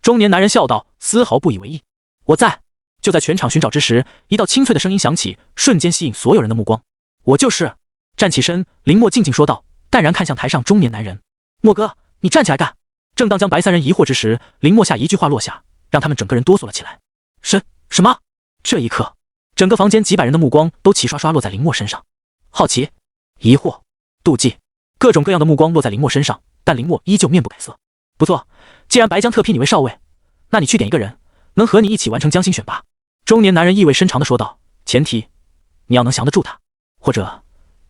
中年男人笑道，丝毫不以为意。我在。就在全场寻找之时，一道清脆的声音响起，瞬间吸引所有人的目光。我就是。站起身，林默静静说道，淡然看向台上中年男人。默哥，你站起来干。正当江白三人疑惑之时，林默下一句话落下，让他们整个人哆嗦了起来。什么？这一刻，整个房间几百人的目光都齐刷刷落在林默身上。好奇、疑惑、妒忌，各种各样的目光落在林默身上，但林默依旧面不改色。不错，既然白江特批你为少尉，那你去点一个人，能和你一起完成江心选拔。中年男人意味深长地说道，前提你要能降得住他，或者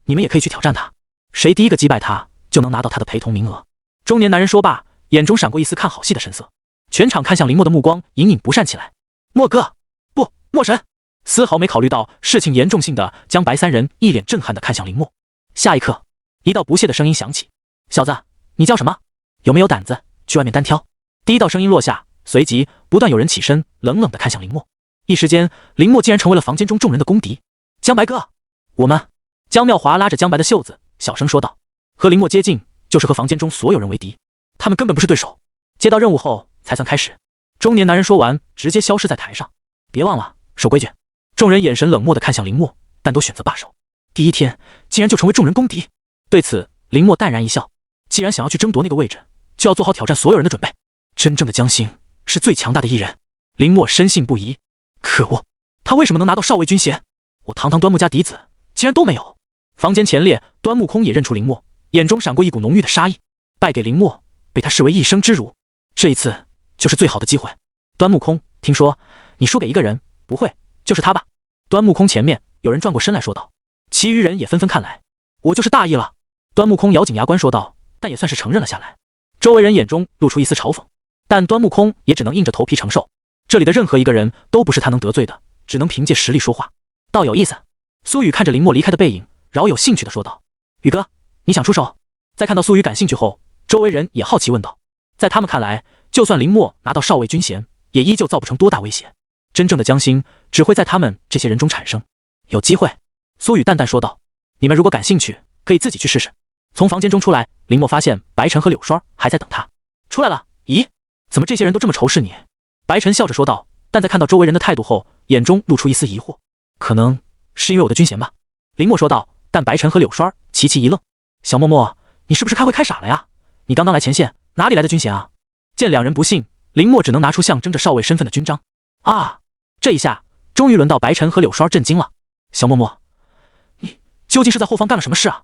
你们也可以去挑战他，谁第一个击败他，就能拿到他的陪同名额。中年男人说罢，眼中闪过一丝看好戏的神色。全场看向林默的目光隐隐不善起来。默哥，不，默神，丝毫没考虑到事情严重性的江白三人一脸震撼地看向林默。下一刻，一道不屑的声音响起，小子，你叫什么？有没有胆子去外面单挑？第一道声音落下，随即不断有人起身，冷冷地看向林默。一时间，林默竟然成为了房间中众人的公敌。江白哥，我们。江妙华拉着江白的袖子，小声说道，和林默接近就是和房间中所有人为敌，他们根本不是对手。接到任务后才算开始。中年男人说完，直接消失在台上。别忘了守规矩。众人眼神冷漠地看向林默，但都选择罢手。第一天竟然就成为众人公敌。对此，林默淡然一笑，既然想要去争夺那个位置，就要做好挑战所有人的准备。真正的江心是最强大的一人，林默深信不疑。可恶，他为什么能拿到少尉军衔？我堂堂端木家嫡子竟然都没有。房间前列，端木空也认出林默，眼中闪过一股浓郁的杀意。败给林默，被他视为一生之辱，这一次就是最好的机会。端木空，听说你输给一个人，不会就是他吧？端木空前面有人转过身来说道，其余人也纷纷看来。我就是大意了。端木空咬紧牙关说道，但也算是承认了下来。周围人眼中露出一丝嘲讽，但端木空也只能硬着头皮承受。这里的任何一个人都不是他能得罪的，只能凭借实力说话。倒有意思。苏雨看着林默离开的背影，饶有兴趣地说道，宇哥，你想出手？在看到苏雨感兴趣后，周围人也好奇问道。在他们看来，就算林默拿到少尉军衔，也依旧造不成多大威胁。真正的江心只会在他们这些人中产生。有机会。苏雨淡淡说道，你们如果感兴趣，可以自己去试试。从房间中出来，林默发现白晨和柳霜还在等他。出来了？咦，怎么这些人都这么仇视你？白晨笑着说道，但在看到周围人的态度后，眼中露出一丝疑惑。可能是因为我的军衔吧。林默说道，但白晨和柳霜齐齐一愣。小默默，你是不是开会开傻了呀？你刚刚来前线，哪里来的军衔啊？见两人不信，林默只能拿出象征着少尉身份的军章。啊！这一下终于轮到白晨和柳霜震惊了。小默默，你究竟是在后方干了什么事啊？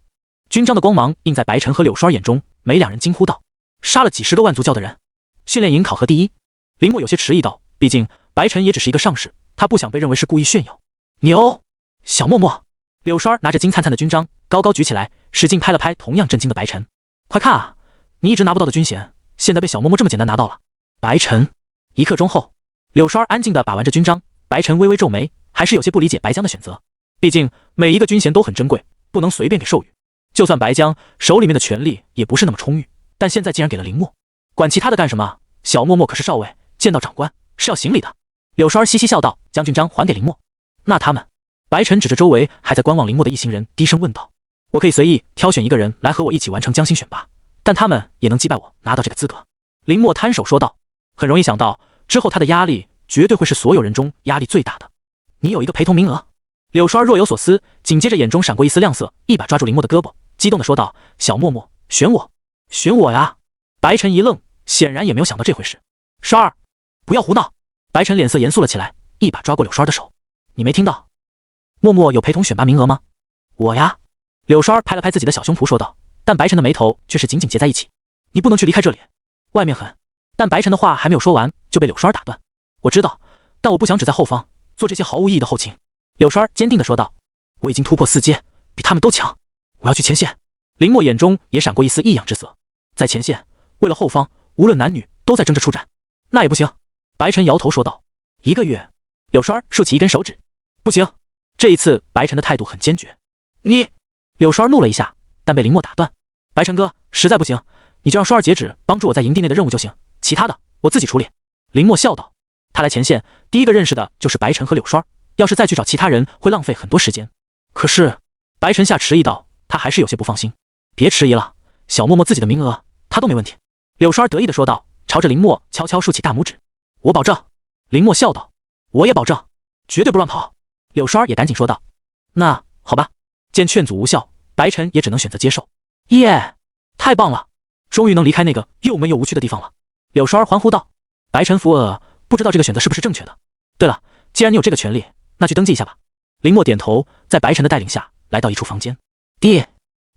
军章的光芒映在白晨和柳霜眼中，每两人惊呼道，杀了几10个万族教的人，训练营考核第一。林默有些迟疑道，毕竟白晨也只是一个上士，他不想被认为是故意炫耀。牛！小默默。柳霜拿着金灿灿的军章高高举起来，使劲拍了拍同样震惊的白晨。快看啊，你一直拿不到的军衔，现在被小默默这么简单拿到了。白晨。一刻钟后，柳霜安静地把玩着军章，白晨微微皱眉，还是有些不理解白江的选择。毕竟每一个军衔都很珍贵，不能随便给授予。就算白江手里面的权力也不是那么充裕，但现在竟然给了林默，管其他的干什么？小默默可是少尉，见到长官是要行礼的。柳霜嘻嘻笑道，将军章还给林默。那他们？白晨指着周围还在观望林默的一行人，低声问道。我可以随意挑选一个人来和我一起完成江心选拔，但他们也能击败我，拿到这个资格。林默摊手说道。很容易想到，之后他的压力绝对会是所有人中压力最大的。你有一个陪同名额。柳双若有所思，紧接着眼中闪过一丝亮色，一把抓住林默的胳膊，激动地说道：“小默默，选我，选我呀！”白晨一愣，显然也没有想到这回事。双儿，不要胡闹！白晨脸色严肃了起来，一把抓过柳双儿的手。你没听到？默默有陪同选拔名额吗？我呀。柳双儿拍了拍自己的小胸脯说道，但白晨的眉头却是紧紧结在一起。你不能去离开这里，外面很……但白晨的话还没有说完，就被柳双儿打断。我知道，但我不想只在后方做这些毫无意义的后勤。柳双儿坚定地说道。我已经突破4阶，比他们都强，我要去前线。林默眼中也闪过一丝异样之色。在前线，为了后方，无论男女都在争着出战。那也不行。白晨摇头说道。1个月。柳双儿竖起一根手指。不行。这一次白晨的态度很坚决。你……柳双儿怒了一下，但被林默打断。白晨哥，实在不行，你就让双儿截止帮助我在营地内的任务就行，其他的我自己处理。林默笑道。他来前线第一个认识的就是白晨和柳双儿，要是再去找其他人会浪费很多时间。可是白晨下迟疑道，他还是有些不放心。别迟疑了，小默默自己的名额他都没问题。柳双儿得意地说道，朝着林默悄悄竖起大拇指。我保证。林默笑道。我也保证，绝对不乱跑。柳双儿也赶紧说道。那好吧。见劝阻无效，白晨也只能选择接受。耶，太棒了，终于能离开那个又闷又无趣的地方了。柳双儿欢呼道。白晨扶额，不知道这个选择是不是正确的。对了，既然你有这个权利，那去登记一下吧。林默点头，在白晨的带领下来到一处房间。爹，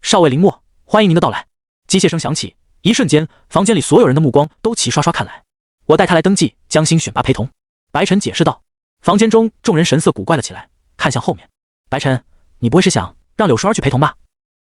少尉林默，欢迎您的到来。机械声响起，一瞬间，房间里所有人的目光都齐刷刷看来。我带他来登记江心选拔陪同。白晨解释道。房间中众人神色古怪了起来，看向后面。白晨，你不会是想让柳双儿去陪同吧？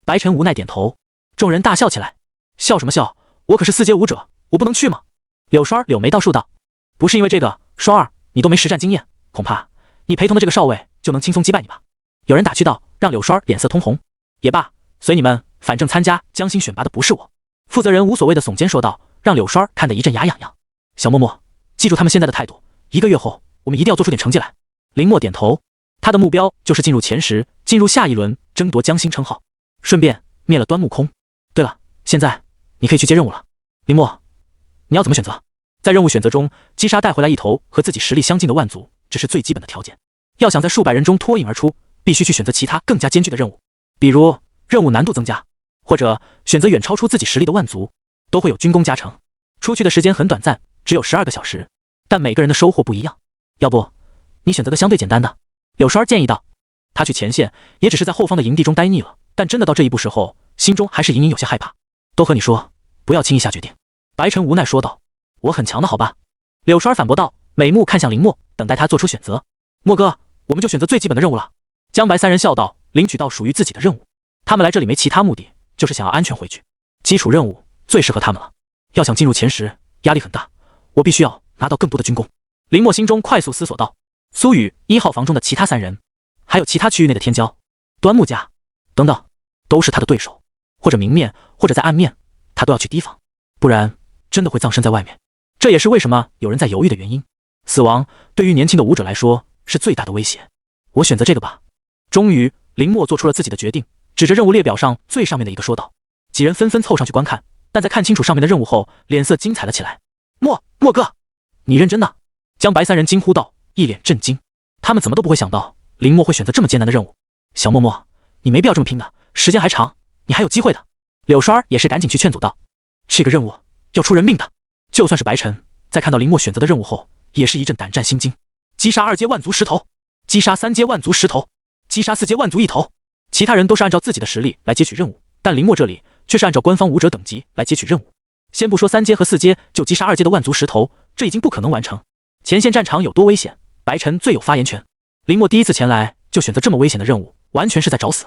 白晨无奈点头。众人大笑起来。笑什么笑？我可是4阶武者，我不能去吗？柳双儿柳眉倒竖道。不是因为这个，双儿，你都没实战经验，恐怕你陪同的这个少尉就能轻松击败你吧？有人打趣道，让柳双儿脸色通红。也罢，随你们，反正参加江心选拔的不是我。负责人无所谓的耸肩说道，让柳双儿看得一阵牙痒痒。小默默，记住他们现在的态度，1个月后我们一定要做出点成绩来。林默点头，他的目标就是进入前10，进入下一轮争夺江心称号，顺便灭了端木空。对了，现在你可以去接任务了。林默，你要怎么选择？在任务选择中，击杀带回来一头和自己实力相近的万族，这是最基本的条件。要想在数百人中脱颖而出，必须去选择其他更加艰巨的任务，比如任务难度增加，或者选择远超出自己实力的万族，都会有军功加成。出去的时间很短暂，只有12个小时，但每个人的收获不一样。要不你选择个相对简单的？柳双儿建议道。他去前线也只是在后方的营地中待腻了，但真的到这一步时候，心中还是隐隐有些害怕。都和你说，不要轻易下决定。白晨无奈说道。我很强的好吧？柳双儿反驳道，美目看向林默，等待他做出选择。默哥，我们就选择最基本的任务了。江白3人笑道，领取到属于自己的任务。他们来这里没其他目的，就是想要安全回去。基础任务最适合他们了。要想进入前10，压力很大，我必须要拿到更多的军功。林默心中快速思索道。苏雨1号房中的其他3人，还有其他区域内的天骄、端木家等等，都是他的对手，或者明面，或者在暗面，他都要去提防，不然真的会葬身在外面。这也是为什么有人在犹豫的原因。死亡对于年轻的武者来说是最大的威胁。我选择这个吧。终于，林默做出了自己的决定，指着任务列表上最上面的一个说道。几人纷纷凑上去观看，但在看清楚上面的任务后，脸色精彩了起来。默哥，你认真的？江白3人惊呼道，一脸震惊。他们怎么都不会想到林默会选择这么艰难的任务。小默默，你没必要这么拼的，时间还长，你还有机会的。柳双儿也是赶紧去劝阻道。这个任务要出人命的。就算是白晨，在看到林默选择的任务后，也是一阵胆战心惊。击杀2阶万族10头，击杀3阶万族10头，击杀4阶万族1头。其他人都是按照自己的实力来接取任务，但林默这里却是按照官方武者等级来接取任务。先不说3阶和4阶，就击杀2阶的万族10头，这已经不可能完成。前线战场有多危险，白晨最有发言权。林默第一次前来就选择这么危险的任务，完全是在找死。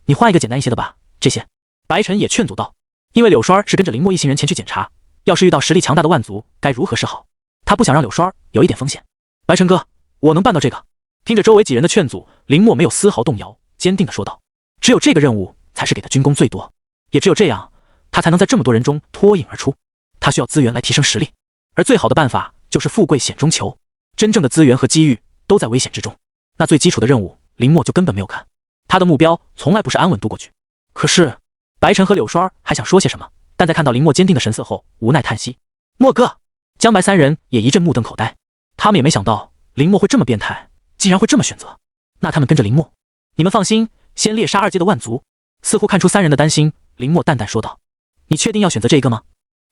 你换一个简单一些的吧，这些。白晨也劝阻道，因为柳双儿是跟着林默一行人前去检查，要是遇到实力强大的万族，该如何是好？他不想让柳双儿有一点风险。白晨哥，我能办到这个。听着周围几人的劝阻，林默没有丝毫动摇，坚定地说道。只有这个任务才是给的军功最多，也只有这样，他才能在这么多人中脱颖而出。他需要资源来提升实力，而最好的办法就是富贵险中求。真正的资源和机遇都在危险之中，那最基础的任务，林默就根本没有看。他的目标从来不是安稳度过去。可是，白晨和柳双儿还想说些什么，但在看到林默坚定的神色后，无奈叹息。默哥，江白三人也一阵目瞪口呆，他们也没想到林默会这么变态，竟然会这么选择。那他们跟着林默，你们放心，先猎杀2阶的万族。似乎看出三人的担心，林默淡淡说道：“你确定要选择这个吗？”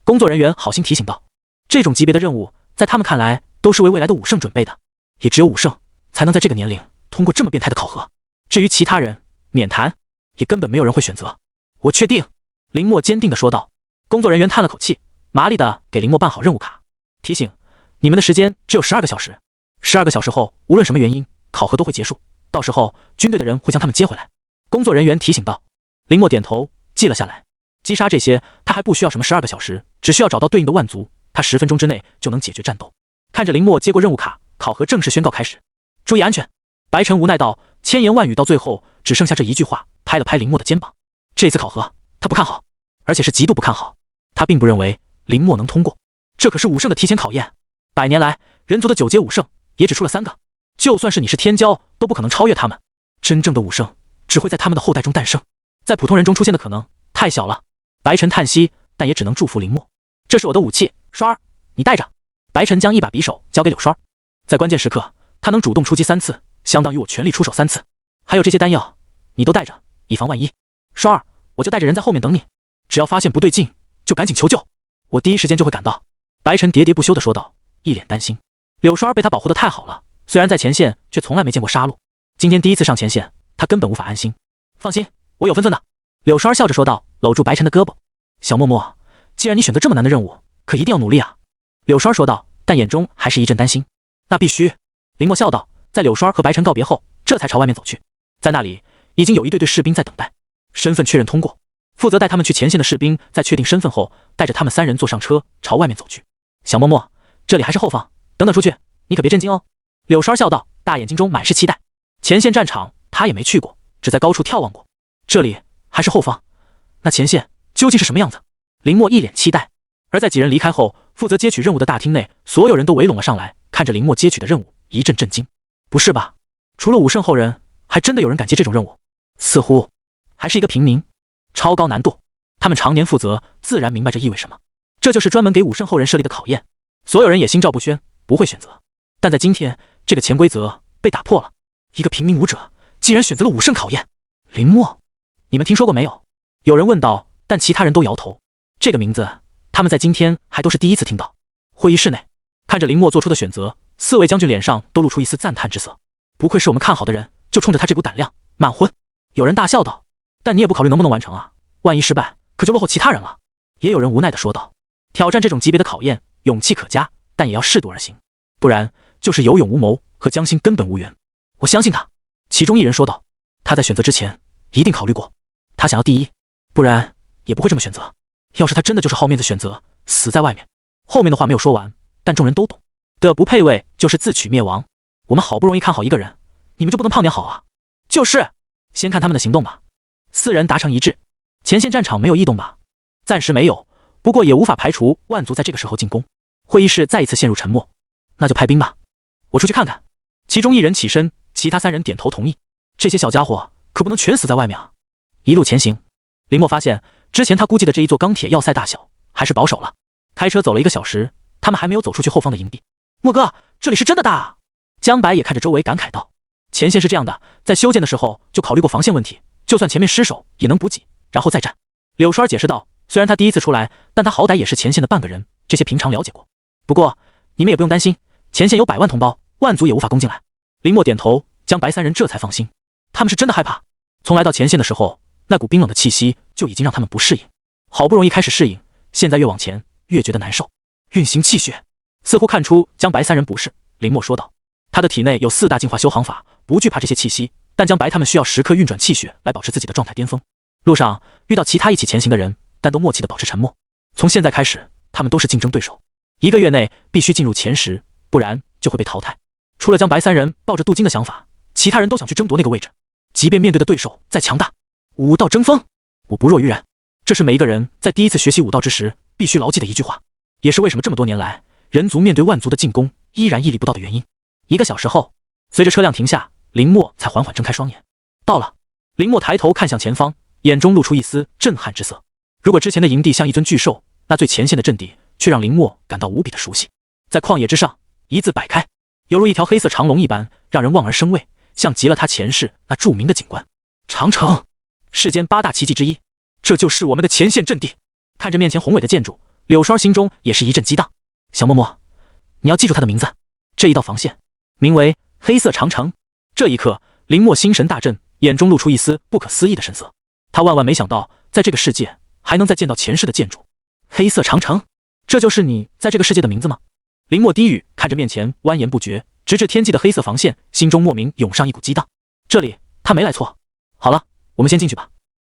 工作人员好心提醒道：“这种级别的任务，在他们看来都是为未来的武圣准备的，也只有武圣才能在这个年龄通过这么变态的考核。至于其他人，免谈，也根本没有人会选择。”我确定，林默坚定地说道。工作人员叹了口气，麻利地给林默办好任务卡，提醒：“你们的时间只有12个小时，12个小时后，无论什么原因，考核都会结束，到时候军队的人会将他们接回来。”工作人员提醒道。林默点头，记了下来。击杀这些，他还不需要什么12个小时，只需要找到对应的万族，他10分钟之内就能解决战斗。看着林默接过任务卡，考核正式宣告开始。注意安全。白晨无奈道，千言万语到最后只剩下这一句话，拍了拍林默的肩膀。这次考核，他不看好，而且是极度不看好。他并不认为林默能通过，这可是武圣的提前考验。100年来，人族的9阶武圣也只出了3个，就算是你是天骄，都不可能超越他们。真正的武圣只会在他们的后代中诞生，在普通人中出现的可能太小了。白晨叹息，但也只能祝福林默。这是我的武器，刷儿，你带着。白晨将一把匕首交给柳刷儿，在关键时刻，他能主动出击3次，相当于我全力出手3次。还有这些丹药，你都带着，以防万一。刷儿，我就带着人在后面等你，只要发现不对劲，就赶紧求救，我第一时间就会赶到。白晨喋喋不休地说道，一脸担心。柳刷儿被他保护得太好了，虽然在前线，却从来没见过杀戮。今天第一次上前线，他根本无法安心。放心，我有分寸的。柳刷儿笑着说道，搂住白晨的胳膊。小默默，既然你选择这么难的任务，可一定要努力啊。柳刷儿说道，但眼中还是一阵担心。那必须。林默笑道，在柳刷儿和白晨告别后，这才朝外面走去。在那里，已经有一队队士兵在等待。身份确认通过，负责带他们去前线的士兵在确定身份后，带着他们3人坐上车，朝外面走去。小默默，这里还是后方，等等出去，你可别震惊哦。柳刷儿笑道，大眼睛中满是期待。前线战场他也没去过，只在高处眺望过。这里还是后方，那前线究竟是什么样子？林默一脸期待。而在几人离开后，负责接取任务的大厅内，所有人都围拢了上来，看着林默接取的任务，一阵震惊。不是吧？除了武圣后人，还真的有人敢接这种任务？似乎还是一个平民，超高难度。他们常年负责，自然明白这意味什么。这就是专门给武圣后人设立的考验。所有人也心照不宣，不会选择。但在今天，这个潜规则被打破了。一个平民武者竟然选择了武圣考验。林默，你们听说过没有？有人问道，但其他人都摇头。这个名字，他们在今天还都是第一次听到。会议室内，看着林默做出的选择，4位将军脸上都露出一丝赞叹之色。不愧是我们看好的人，就冲着他这股胆量，满婚。有人大笑道，但你也不考虑能不能完成啊？万一失败，可就落后其他人了。也有人无奈地说道，挑战这种级别的考验，勇气可嘉，但也要适度而行，不然就是有勇无谋，和江心根本无缘。我相信他。其中一人说道，他在选择之前一定考虑过，他想要第一，不然也不会这么选择。要是他真的就是好面子选择死在外面，后面的话没有说完，但众人都懂，的不配位就是自取灭亡。我们好不容易看好一个人，你们就不能胖点好啊？就是，先看他们的行动吧。4人达成一致。前线战场没有异动吧？暂时没有，不过也无法排除万族在这个时候进攻。会议室再一次陷入沉默。那就派兵吧，我出去看看。其中一人起身，其他3人点头同意。这些小家伙可不能全死在外面啊！一路前行，林默发现之前他估计的这一座钢铁要塞大小还是保守了。开车走了1个小时，他们还没有走出去后方的营地。默哥，这里是真的大啊！江白也看着周围感慨道，前线是这样的，在修建的时候就考虑过防线问题，就算前面失守也能补给，然后再战。柳刷儿解释道，虽然他第一次出来，但他好歹也是前线的半个人，这些平常了解过。不过你们也不用担心，前线有100万同胞，万族也无法攻进来。林默点头，江白3人这才放心。他们是真的害怕，从来到前线的时候，那股冰冷的气息就已经让他们不适应。好不容易开始适应，现在越往前越觉得难受。运行气血，似乎看出江白3人不适，林默说道，他的体内有4大净化修行法，不惧怕这些气息，但江白他们需要时刻运转气血来保持自己的状态巅峰。路上遇到其他一起前行的人，但都默契地保持沉默。从现在开始，他们都是竞争对手，1个月内必须进入前10，不然就会被淘汰。除了江白3人抱着镀金的想法，其他人都想去争夺那个位置。即便面对的对手再强大，武道争锋，我不弱于人。这是每一个人在第一次学习武道之时必须牢记的一句话，也是为什么这么多年来人族面对万族的进攻依然屹立不倒的原因。1个小时后，随着车辆停下，林默才缓缓睁开双眼。到了。林默抬头看向前方，眼中露出一丝震撼之色。如果之前的营地像一尊巨兽，那最前线的阵地却让林默感到无比的熟悉。在旷野之上，一字摆开，犹如一条黑色长龙一般，让人望而生畏，像极了他前世那著名的景观。长城，世间8大奇迹之一，这就是我们的前线阵地。看着面前宏伟的建筑，柳双心中也是一阵激荡。小默默，你要记住他的名字，这一道防线名为黑色长城。这一刻，林默心神大振，眼中露出一丝不可思议的神色。他万万没想到，在这个世界还能再见到前世的建筑。黑色长城，这就是你在这个世界的名字吗？林默低语，看着面前蜿蜒不绝直至天际的黑色防线，心中莫名涌上一股激荡。这里他没来错。好了，我们先进去吧。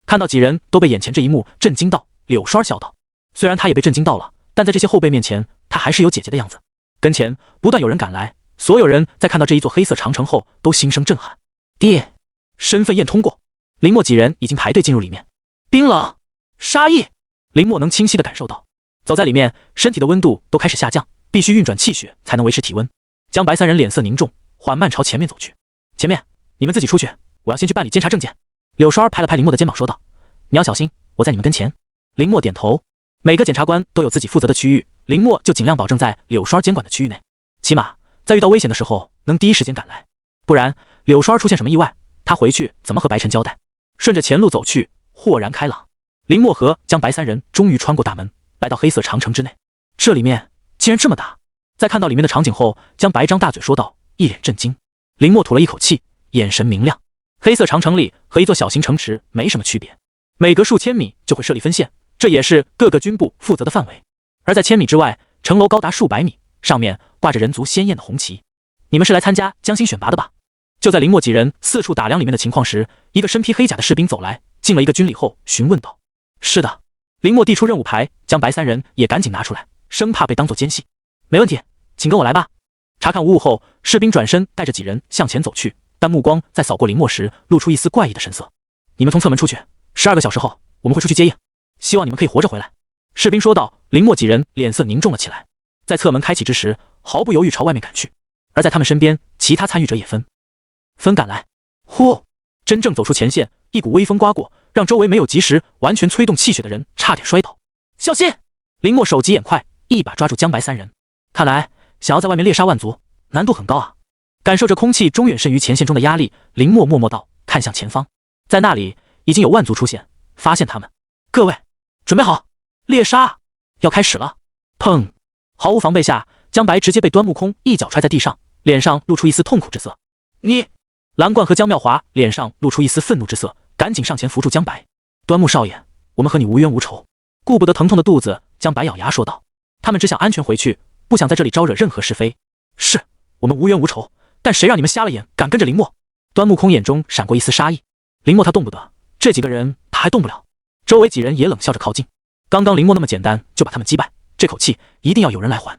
看到几人都被眼前这一幕震惊到，柳双笑道。虽然他也被震惊到了，但在这些后辈面前，他还是有姐姐的样子。跟前不断有人赶来，所有人在看到这一座黑色长城后都心生震撼。爹，身份验通过。林默几人已经排队进入里面。冰冷，杀意，林默能清晰地感受到。走在里面，身体的温度都开始下降，必须运转气血才能维持体温。江白三人脸色凝重，缓慢朝前面走去。前面，你们自己出去，我要先去办理监察证件。柳双儿拍了拍林默的肩膀说道，你要小心，我在你们跟前。林默点头。每个检察官都有自己负责的区域，林默就尽量保证在柳双儿监管的区域内，起码在遇到危险的时候能第一时间赶来，不然柳双儿出现什么意外，他回去怎么和白晨交代？顺着前路走去，豁然开朗。林默和江白三人终于穿过大门，来到黑色长城之内。这里面竟然这么大！在看到里面的场景后，江白张大嘴说道，一脸震惊。林默吐了一口气，眼神明亮。黑色长城里和一座小型城池没什么区别，每隔数千米就会设立分线，这也是各个军部负责的范围。而在1000米之外，城楼高达数百米，上面挂着人族鲜艳的红旗。你们是来参加江心选拔的吧？就在林默几人四处打量里面的情况时，一个身披黑甲的士兵走来，进了一个军礼后询问道。是的。林默递出任务牌，江白三人也赶紧拿出来，生怕被当作奸细。没问题，请跟我来吧。查看无误后，士兵转身带着几人向前走去，但目光在扫过林默时露出一丝怪异的神色。你们从侧门出去，12个小时后我们会出去接应，希望你们可以活着回来。士兵说道。林默几人脸色凝重了起来，在侧门开启之时毫不犹豫朝外面赶去。而在他们身边，其他参与者也纷赶来。呼！真正走出前线，一股微风刮过，让周围没有及时完全催动气血的人差点摔倒。小心！林默手疾眼快，一把抓住江白三人。看来想要在外面猎杀万族，难度很高啊。感受着空气中远甚于前线中的压力，林默默默道，看向前方，在那里已经有万族出现，发现他们。各位，准备好，猎杀要开始了！砰！毫无防备下，江白直接被端木空一脚踹在地上，脸上露出一丝痛苦之色。你！蓝冠和江妙华脸上露出一丝愤怒之色，赶紧上前扶住江白。端木少爷，我们和你无冤无仇。顾不得疼痛的肚子，江白咬牙说道。他们只想安全回去，不想在这里招惹任何是非。是，我们无冤无仇，但谁让你们瞎了眼，敢跟着林默？端木空眼中闪过一丝杀意。林默他动不得，这几个人他还动不了。周围几人也冷笑着靠近。刚刚林默那么简单就把他们击败，这口气一定要有人来还。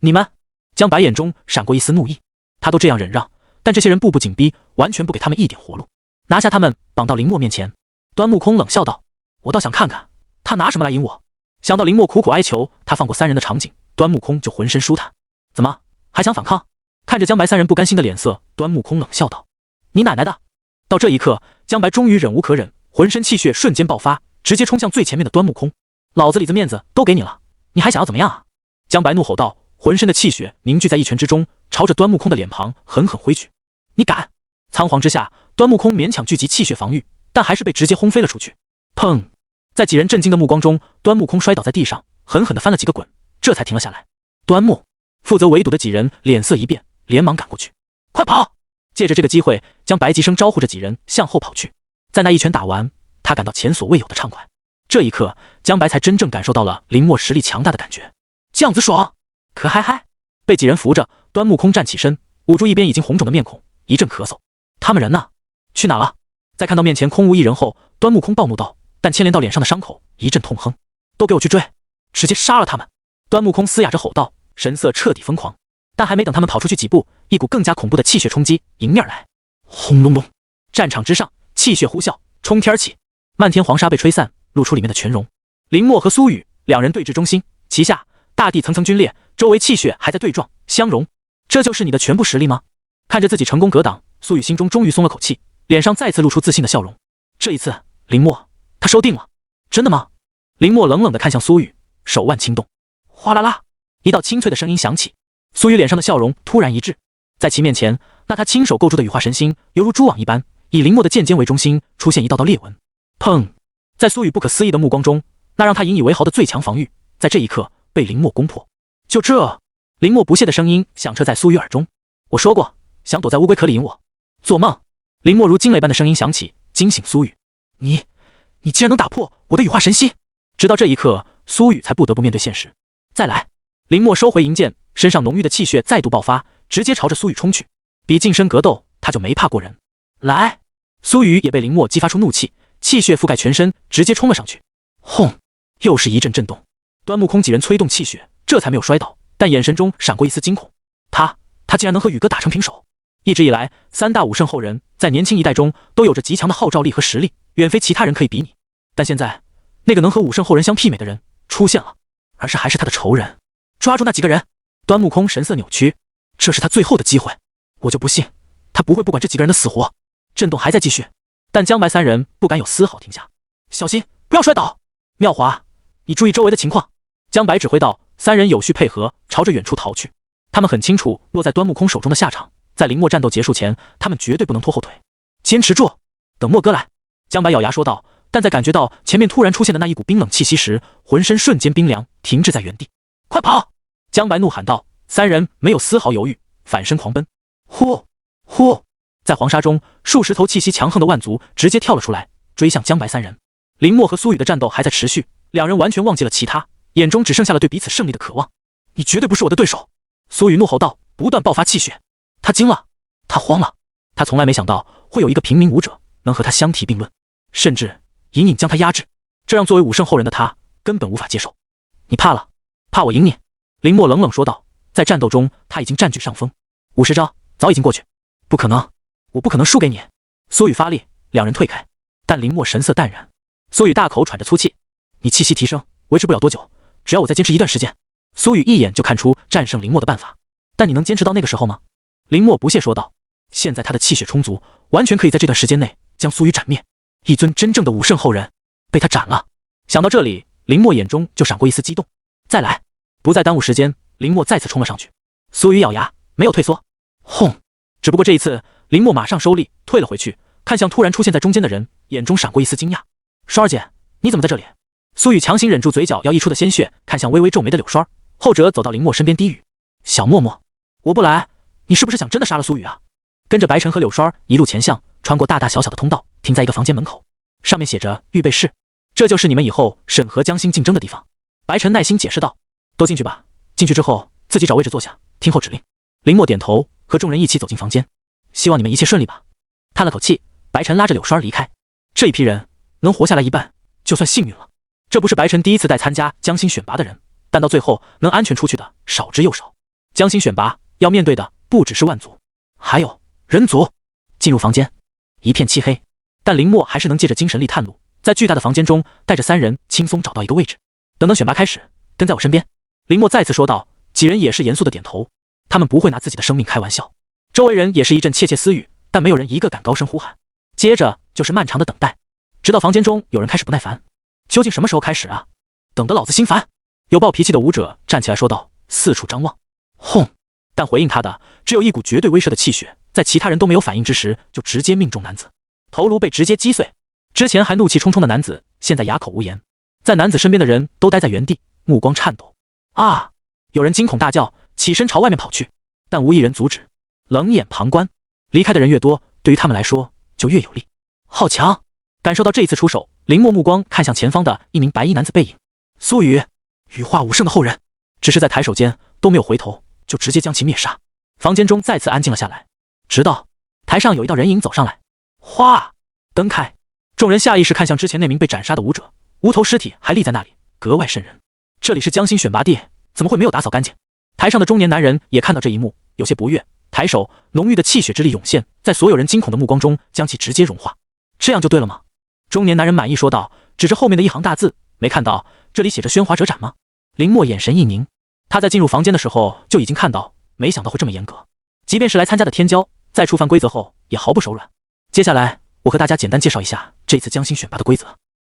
你们！江白眼中闪过一丝怒意。他都这样忍让，但这些人步步紧逼，完全不给他们一点活路。拿下他们，绑到林默面前。端木空冷笑道，我倒想看看他拿什么来赢我。想到林默苦苦哀求他放过三人的场景，端木空就浑身舒坦。怎么还想反抗？看着江白三人不甘心的脸色，端木空冷笑道，你奶奶的！到这一刻，江白终于忍无可忍，浑身气血瞬间爆发，直接冲向最前面的端木空。老子里子面子都给你了，你还想要怎么样啊？江白怒吼道，浑身的气血凝聚在一拳之中，朝着端木空的脸庞狠狠挥去。你敢！仓皇之下，端木空勉强聚集气血防御，但还是被直接轰飞了出去。砰！在几人震惊的目光中，端木空摔倒在地上，狠狠地翻了几个滚，这才停了下来。端木负责围堵的几人脸色一变，连忙赶过去。快跑！借着这个机会，江白急声招呼着几人向后跑去。在那一拳打完，他感到前所未有的畅快。这一刻，江白才真正感受到了林默实力强大的感觉。这样子爽！可嗨嗨！被几人扶着，端木空站起身，捂住一边已经红肿的面孔，一阵咳嗽。他们人呢？去哪了？在看到面前空无一人后，端木空暴怒道，但牵连到脸上的伤口，一阵痛哼。都给我去追！直接杀了他们！端木空嘶哑着吼道，神色彻底疯狂。但还没等他们跑出去几步，一股更加恐怖的气血冲击迎面来。轰隆隆！战场之上，气血呼啸，冲天起，漫天黄沙被吹散，露出里面的全容。林默和苏雨两人对峙中心，旗下大地层层龟裂，周围气血还在对撞相融。这就是你的全部实力吗？看着自己成功格挡，苏雨心中终于松了口气，脸上再次露出自信的笑容。这一次，林默他收定了。真的吗？林默冷冷地看向苏雨，手腕轻动，哗啦啦，一道清脆的声音响起。苏雨脸上的笑容突然一滞，在其面前，那他亲手构筑的羽化神星犹如蛛网一般，以林默的剑尖为中心，出现一道道裂纹。砰！在苏雨不可思议的目光中，那让他引以为豪的最强防御，在这一刻被林默攻破。就这，林默不屑的声音响彻在苏雨耳中。我说过，想躲在乌龟壳里赢我，做梦！林默如惊雷般的声音响起，惊醒苏雨。你竟然能打破我的羽化神息！直到这一刻，苏雨才不得不面对现实。再来！林默收回银剑，身上浓郁的气血再度爆发，直接朝着苏雨冲去。比近身格斗，他就没怕过人。来！苏雨也被林默激发出怒气，气血覆盖全身，直接冲了上去。轰！又是一阵震动。端木空几人催动气血，这才没有摔倒，但眼神中闪过一丝惊恐。他竟然能和宇哥打成平手！一直以来，三大武圣后人在年轻一代中都有着极强的号召力和实力，远非其他人可以比拟。但现在，那个能和武圣后人相媲美的人出现了，而是还是他的仇人。抓住那几个人！端木空神色扭曲，这是他最后的机会。我就不信他不会不管这几个人的死活。震动还在继续，但江白三人不敢有丝毫停下。小心，不要摔倒！妙华，你注意周围的情况。江白指挥道，三人有序配合，朝着远处逃去。他们很清楚落在端木空手中的下场，在林默战斗结束前，他们绝对不能拖后腿。坚持住，等莫哥来。江白咬牙说道，但在感觉到前面突然出现的那一股冰冷气息时，浑身瞬间冰凉，停滞在原地。快跑！江白怒喊道。三人没有丝毫犹豫，反身狂奔。呼呼！在黄沙中，数十头气息强横的万族直接跳了出来，追向江白三人。林默和苏雨的战斗还在持续，两人完全忘记了其他，眼中只剩下了对彼此胜利的渴望。你绝对不是我的对手！苏雨怒吼道，不断爆发气血。他惊了，他慌了，他从来没想到会有一个平民武者能和他相提并论，甚至隐隐将他压制，这让作为武圣后人的他根本无法接受。你怕了？怕我赢你？林默冷冷说道。在战斗中，他已经占据上风，50招早已经过去。不可能，我不可能输给你！苏雨发力，两人退开，但林默神色淡然。苏雨大口喘着粗气，你气息提升，维持不了多久，只要我再坚持一段时间。苏雨一眼就看出战胜林默的办法，但你能坚持到那个时候吗？林默不屑说道。现在他的气血充足，完全可以在这段时间内将苏雨斩灭。一尊真正的武圣后人被他斩了。想到这里，林默眼中就闪过一丝激动。再来！不再耽误时间，林默再次冲了上去。苏雨咬牙，没有退缩。轰！只不过这一次，林默马上收力，退了回去，看向突然出现在中间的人，眼中闪过一丝惊讶。双儿姐，你怎么在这里？苏雨强行忍住嘴角要溢出的鲜血，看向微微皱眉的柳双，后者走到林默身边低语：小默默，我不来，你是不是想真的杀了苏雨啊？跟着白晨和柳双一路前向，穿过大大小小的通道，停在一个房间门口，上面写着预备室，这就是你们以后审核将星竞争的地方。白晨耐心解释道。都进去吧，进去之后自己找位置坐下，听候指令。林默点头，和众人一起走进房间。希望你们一切顺利吧。叹了口气，白晨拉着柳双离开。这一批人能活下来一半，就算幸运了。这不是白晨第一次带参加将星选拔的人，但到最后能安全出去的少之又少。将星选拔要面对的不只是万族，还有人族。进入房间，一片漆黑，但林默还是能借着精神力探路，在巨大的房间中带着三人轻松找到一个位置。等等选拔开始，跟在我身边。林默再次说道，几人也是严肃的点头，他们不会拿自己的生命开玩笑。周围人也是一阵窃窃私语，但没有人一个敢高声呼喊。接着就是漫长的等待，直到房间中有人开始不耐烦，究竟什么时候开始啊？等得老子心烦！有暴脾气的武者站起来说道，四处张望。轰！但回应他的只有一股绝对威慑的气血，在其他人都没有反应之时，就直接命中男子，头颅被直接击碎。之前还怒气冲冲的男子，现在哑口无言。在男子身边的人都待在原地，目光颤抖。啊！有人惊恐大叫，起身朝外面跑去，但无一人阻止，冷眼旁观。离开的人越多，对于他们来说就越有利。好强！感受到这一次出手，林默目光看向前方的一名白衣男子背影，苏雨，羽化武圣的后人。只是在抬手间都没有回头，就直接将其灭杀。房间中再次安静了下来，直到台上有一道人影走上来。哗！灯开，众人下意识看向之前那名被斩杀的武者，无头尸体还立在那里，格外瘆人。这里是将星选拔地，怎么会没有打扫干净？台上的中年男人也看到这一幕，有些不悦，抬手，浓郁的气血之力涌现，在所有人惊恐的目光中将其直接融化。这样就对了吗？中年男人满意说道，指着后面的一行大字，没看到这里写着喧哗者斩吗？林默眼神一凝，他在进入房间的时候就已经看到，没想到会这么严格。即便是来参加的天骄，在触犯规则后也毫不手软。接下来我和大家简单介绍一下这次将星选拔的规则。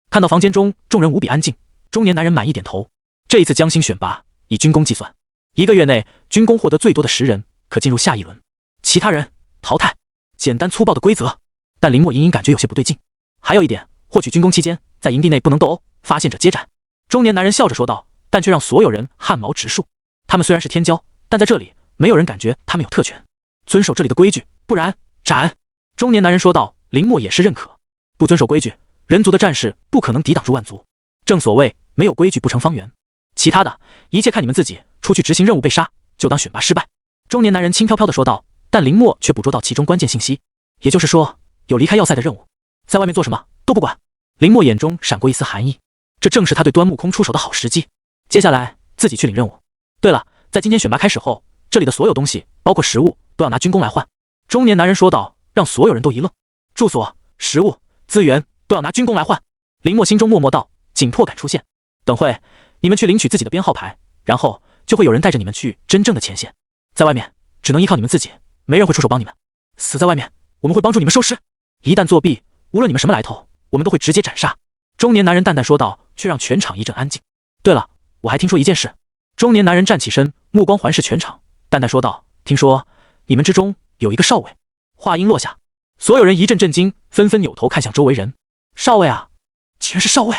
看到房间中众人无比安静，中年男人满意点头。这一次江心选拔以军功计算，1个月内军功获得最多的10人可进入下一轮，其他人淘汰。简单粗暴的规则，但林默隐隐感觉有些不对劲。还有一点，获取军功期间在营地内不能斗殴，发现者接斩。中年男人笑着说道，但却让所有人汗毛直竖。他们虽然是天骄，但在这里没有人感觉他们有特权，遵守这里的规矩，不然斩。中年男人说道。林默也是认可，不遵守规矩，人族的战士不可能抵挡住万族。正所谓没有规矩不成方圆，其他的一切看你们自己。出去执行任务被杀，就当选拔失败。中年男人轻飘飘地说道，但林默却捕捉到其中关键信息，也就是说有离开要塞的任务，在外面做什么都不管。林默眼中闪过一丝寒意，这正是他对端木空出手的好时机。接下来自己去领任务。对了，在今天选拔开始后，这里的所有东西包括食物都要拿军功来换。中年男人说道，让所有人都一愣。住所、食物、资源都要拿军功来换。林默心中默默道，紧迫感出现。等会你们去领取自己的编号牌，然后就会有人带着你们去真正的前线。在外面只能依靠你们自己，没人会出手帮你们。死在外面，我们会帮助你们收尸。一旦作弊，无论你们什么来头，我们都会直接斩杀。中年男人淡淡说道，却让全场一阵安静。对了，我还听说一件事。中年男人站起身，目光环视全场，淡淡说道，听说你们之中有一个少尉。话音落下，所有人一阵震惊，纷纷扭头看向周围人。少尉啊，竟然是少尉，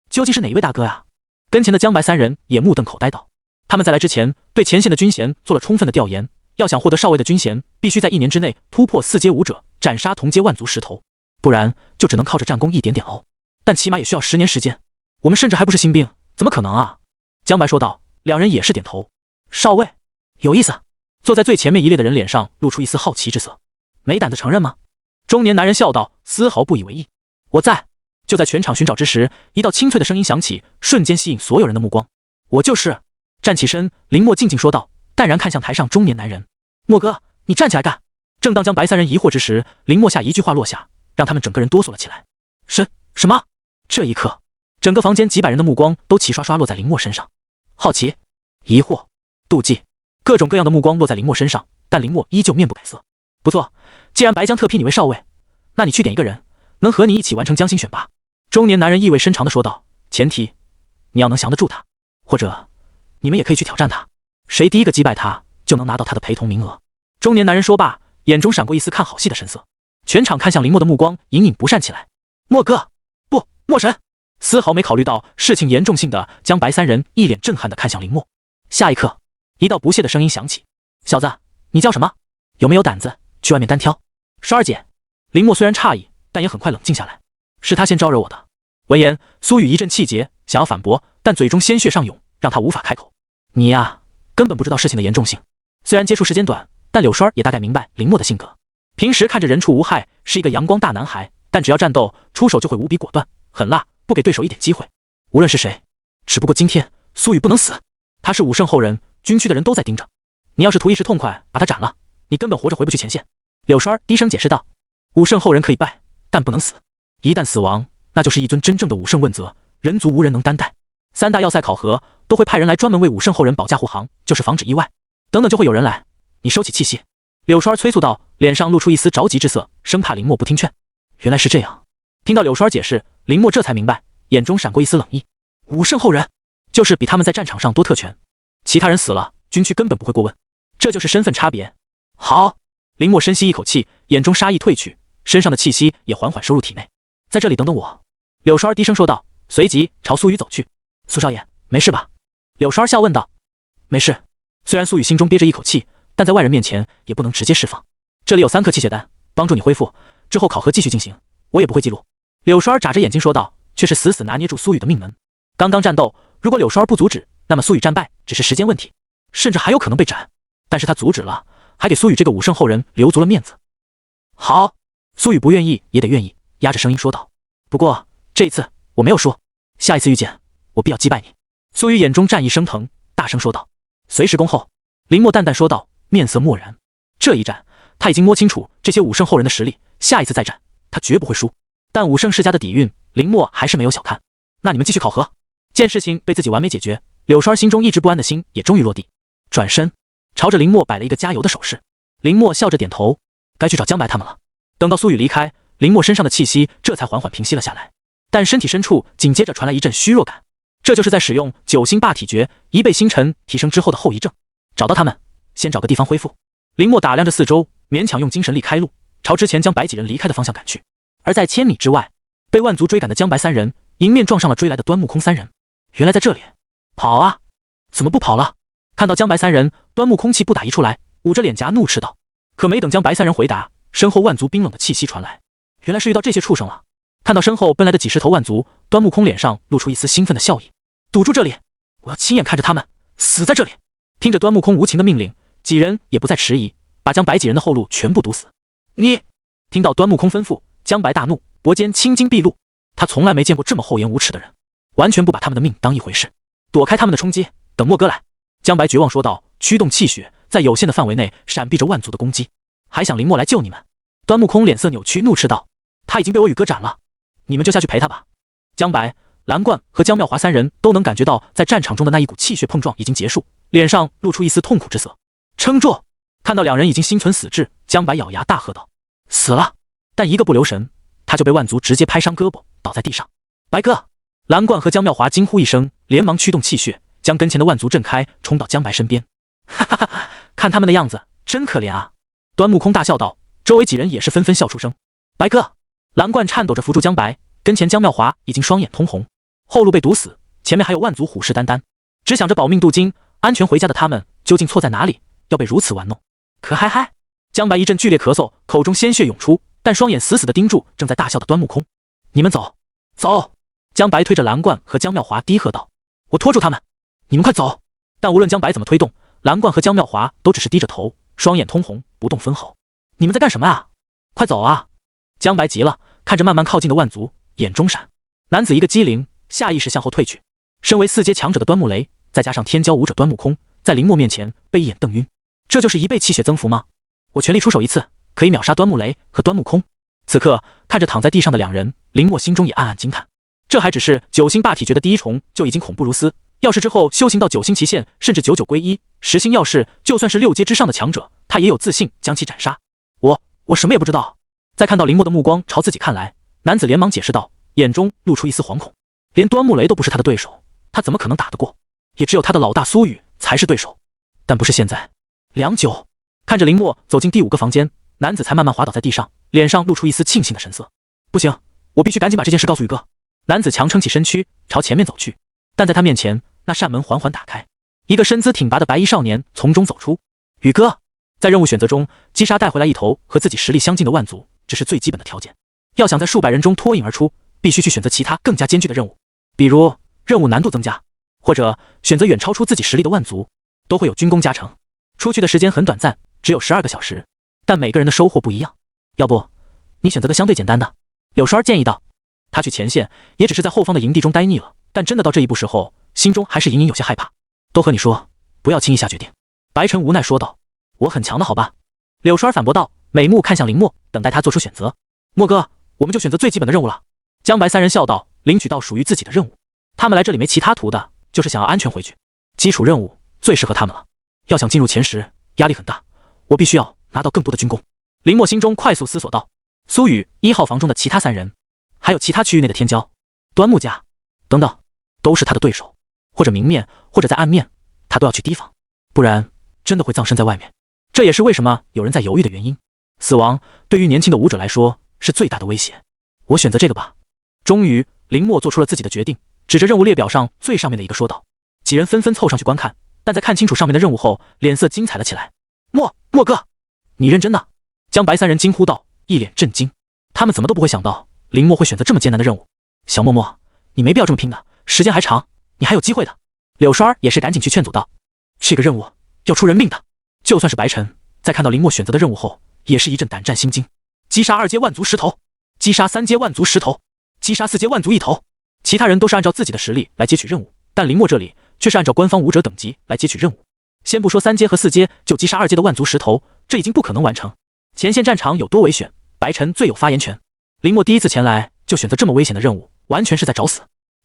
究竟是哪一位大哥呀？跟前的江白3人也目瞪口呆道，他们在来之前对前线的军衔做了充分的调研，要想获得少尉的军衔，必须在1年之内突破4阶武者，斩杀同阶万族10头，不然就只能靠着战功一点点熬，但起码也需要10年时间。我们甚至还不是新兵，怎么可能啊？江白说道。两人也是点头。少尉，有意思。坐在最前面一列的人脸上露出一丝好奇之色。没胆子承认吗？中年男人笑道，丝毫不以为意。我在。就在全场寻找之时，一道清脆的声音响起，瞬间吸引所有人的目光。我就是。站起身，林默静静说道，淡然看向台上中年男人。默哥，你站起来干。正当江白3人疑惑之时，林默下一句话落下，让他们整个人哆嗦了起来。什么？这一刻，整个房间几百人的目光都齐刷刷落在林默身上。好奇、疑惑、妒忌，各种各样的目光落在林默身上，但林默依旧面不改色。不错，既然白江特批你为少尉，那你去点一个人，能和你一起完成江心选拔。中年男人意味深长地说道，前提你要能降得住他，或者你们也可以去挑战他，谁第一个击败他，就能拿到他的陪同名额。中年男人说罢，眼中闪过一丝看好戏的神色。全场看向林默的目光隐隐不善起来。默哥，不，默神，丝毫没考虑到事情严重性的江白3人一脸震撼地看向林默。下一刻，一道不屑的声音响起，小子，你叫什么？有没有胆子去外面单挑？少儿姐。林默虽然诧异，但也很快冷静下来。是他先招惹我的。闻言，苏雨一阵气结，想要反驳，但嘴中鲜血上涌，让他无法开口。你呀，根本不知道事情的严重性。虽然接触时间短，但柳栓也大概明白林默的性格。平时看着人畜无害，是一个阳光大男孩，但只要战斗，出手就会无比果断，狠辣，不给对手一点机会。无论是谁，只不过今天苏雨不能死。他是武圣后人，军区的人都在盯着。你要是图一时痛快把他斩了，你根本活着回不去前线。柳栓低声解释道，武圣后人可以败，但不能死。一旦死亡，那就是一尊真正的武圣问责，人族无人能担待。3大要塞考核都会派人来专门为武圣后人保驾护航，就是防止意外。等等就会有人来，你收起气息。柳栓催促道，脸上露出一丝着急之色，生怕林默不听劝。原来是这样。听到柳栓解释，林默这才明白，眼中闪过一丝冷意。武圣后人就是比他们在战场上多特权，其他人死了，军区根本不会过问，这就是身份差别。好。林默深吸一口气，眼中杀意褪去，身上的气息也缓缓收入体内。在这里等等我。柳栓低声说道，随即朝苏雨走去。苏少爷，没事吧？柳栓笑问道。没事。虽然苏雨心中憋着一口气，但在外人面前也不能直接释放。这里有3颗气血丹，帮助你恢复，之后考核继续进行，我也不会记录。柳栓眨着眼睛说道，却是死死拿捏住苏雨的命门。刚刚战斗，如果柳栓不阻止，那么苏雨战败只是时间问题，甚至还有可能被斩。但是他阻止了，还给苏雨这个武圣后人留足了面子。好。苏雨不愿意也得愿意，压着声音说道，不过这一次我没有输，下一次遇见我必要击败你。苏雨眼中战意升腾，大声说道，随时恭候。林默淡淡说道，面色漠然。这一战他已经摸清楚这些武圣后人的实力，下一次再战他绝不会输。但武圣世家的底蕴，林默还是没有小看。那你们继续考核。见事情被自己完美解决，柳栓心中一直不安的心也终于落地，转身朝着林默摆了一个加油的手势。林默笑着点头，该去找江白他们了。等到苏雨离开，林默身上的气息这才缓缓平息了下来，但身体深处紧接着传来一阵虚弱感。这这就是在使用九星霸体诀一倍星辰提升之后的后遗症。找到他们，先找个地方恢复。林默打量着四周，勉强用精神力开路，朝之前将白几人离开的方向赶去。而在千米之外，被万族追赶的江白三人迎面撞上了追来的端木空三人。原来在这里，跑啊！怎么不跑了？看到江白三人，端木空气不打一处来，捂着脸颊怒斥道。可没等江白三人回答，身后万族冰冷的气息传来。原来是遇到这些畜生了。看到身后奔来的几十头万族，端木空脸上露出一丝兴奋的笑意。堵住这里，我要亲眼看着他们死在这里。听着端木空无情的命令，几人也不再迟疑，把江白几人的后路全部堵死。你！听到端木空吩咐，江白大怒，脖间青筋毕露。他从来没见过这么厚颜无耻的人，完全不把他们的命当一回事。躲开他们的冲击，等莫哥来。江白绝望说道，驱动气血，在有限的范围内闪避着万族的攻击。还想林默来救你们？端木空脸色扭曲，怒斥道：他已经被我羽哥斩了，你们就下去陪他吧。江白、蓝冠和江妙华三人都能感觉到，在战场中的那一股气血碰撞已经结束，脸上露出一丝痛苦之色。撑住！看到两人已经心存死志，江白咬牙大喝道：死了！但一个不留神，他就被万族直接拍伤胳膊，倒在地上。白哥！蓝冠和江妙华惊呼一声，连忙驱动气血，将跟前的万族震开，冲到江白身边。哈哈哈，看他们的样子，真可怜啊！端木空大笑道，周围几人也是纷纷笑出声。白哥！蓝冠颤抖着扶住江白，跟前江妙华已经双眼通红，后路被堵死，前面还有万族虎视眈眈，只想着保命镀金，安全回家的他们究竟错在哪里，要被如此玩弄？可嗨嗨！江白一阵剧烈咳嗽，口中鲜血涌出，但双眼死死地盯住正在大笑的端木空。你们走，走！江白推着蓝冠和江妙华低喝道：我拖住他们，你们快走！但无论江白怎么推动，蓝冠和江妙华都只是低着头，双眼通红，不动分毫。你们在干什么啊？快走啊！江白急了，看着慢慢靠近的万族，眼中闪。男子一个机灵，下意识向后退去。身为4阶强者的端木雷，再加上天骄武者端木空，在林默面前被一眼瞪晕。这就是1倍气血增幅吗？我全力出手一次，可以秒杀端木雷和端木空。此刻看着躺在地上的两人，林默心中也暗暗惊叹。这还只是九星霸体诀的第一重就已经恐怖如斯，要是之后修行到9星极限，甚至99归1、10星要是就算是6阶之上的强者，他也有自信将其斩杀。我什么也不知道。在看到林默的目光朝自己看来，男子连忙解释道，眼中露出一丝惶恐。连端木雷都不是他的对手，他怎么可能打得过？也只有他的老大苏雨才是对手，但不是现在。良久，看着林默走进第5个房间，男子才慢慢滑倒在地上，脸上露出一丝庆幸的神色。不行，我必须赶紧把这件事告诉宇哥。男子强撑起身躯朝前面走去，但在他面前，那扇门缓缓打开，一个身姿挺拔的白衣少年从中走出。宇哥！在任务选择中，击杀带回来一头和自己实力相近的万族，这是最基本的条件。要想在数百人中脱颖而出，必须去选择其他更加艰巨的任务，比如任务难度增加，或者选择远超出自己实力的万族，都会有军功加成。出去的时间很短暂，只有12个小时，但每个人的收获不一样。要不，你选择个相对简单的。柳栓建议道。他去前线也只是在后方的营地中待腻了，但真的到这一步时候，心中还是隐隐有些害怕。都和你说，不要轻易下决定。白晨无奈说道。我很强的好吧？柳栓反驳道，美目看向林默，等待他做出选择。默哥，我们就选择最基本的任务了。江白三人笑道，领取到属于自己的任务。他们来这里没其他图的，就是想要安全回去。基础任务最适合他们了。要想进入前10，压力很大，我必须要拿到更多的军功。林默心中快速思索道。苏雨1号房中的其他3人，还有其他区域内的天骄、端木家等等，都是他的对手，或者明面，或者在暗面，他都要去提防，不然真的会葬身在外面。这也是为什么有人在犹豫的原因。死亡对于年轻的武者来说是最大的威胁。我选择这个吧。终于，林默做出了自己的决定，指着任务列表上最上面的一个说道。几人纷纷凑上去观看，但在看清楚上面的任务后，脸色精彩了起来。默哥，你认真的？江白三人惊呼道，一脸震惊。他们怎么都不会想到林默会选择这么艰难的任务。小默默，你没必要这么拼的，时间还长，你还有机会的。柳栓也是赶紧去劝阻道，这个任务要出人命的。就算是白晨，在看到林默选择的任务后，也是一阵胆战心惊。击杀2阶万族10头，击杀3阶万族10头，击杀4阶万族1头。其他人都是按照自己的实力来接取任务，但林默这里却是按照官方武者等级来接取任务。先不说3阶和4阶，就击杀2阶的万族10头，这已经不可能完成。前线战场有多危险，白晨最有发言权。林默第一次前来就选择这么危险的任务，完全是在找死。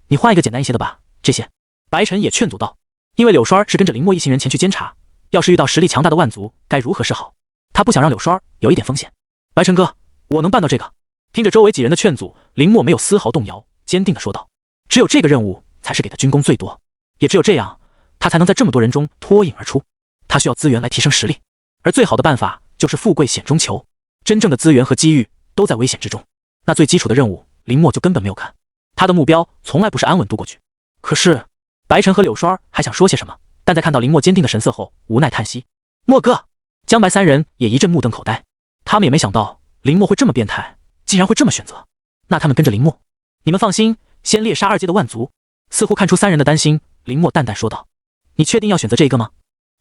你换一个简单一些的吧，这些。白晨也劝阻道，因为柳栓是跟着林默一行人前去监察，要是遇到实力强大的万族，该如何是好？他不想让柳栓有一点风险。白晨哥，我能办到这个。听着周围几人的劝阻，林默没有丝毫动摇，坚定地说道：只有这个任务才是给的军功最多，也只有这样，他才能在这么多人中脱颖而出。他需要资源来提升实力，而最好的办法就是富贵险中求。真正的资源和机遇都在危险之中，那最基础的任务，林默就根本没有看。他的目标从来不是安稳度过去。可是，白晨和柳霜还想说些什么，但在看到林默坚定的神色后，无奈叹息。默哥，江白三人也一阵目瞪口呆，他们也没想到林默会这么变态，竟然会这么选择。那他们跟着林默，你们放心，先猎杀2阶的万族。似乎看出三人的担心，林默淡淡说道：“你确定要选择这个吗？”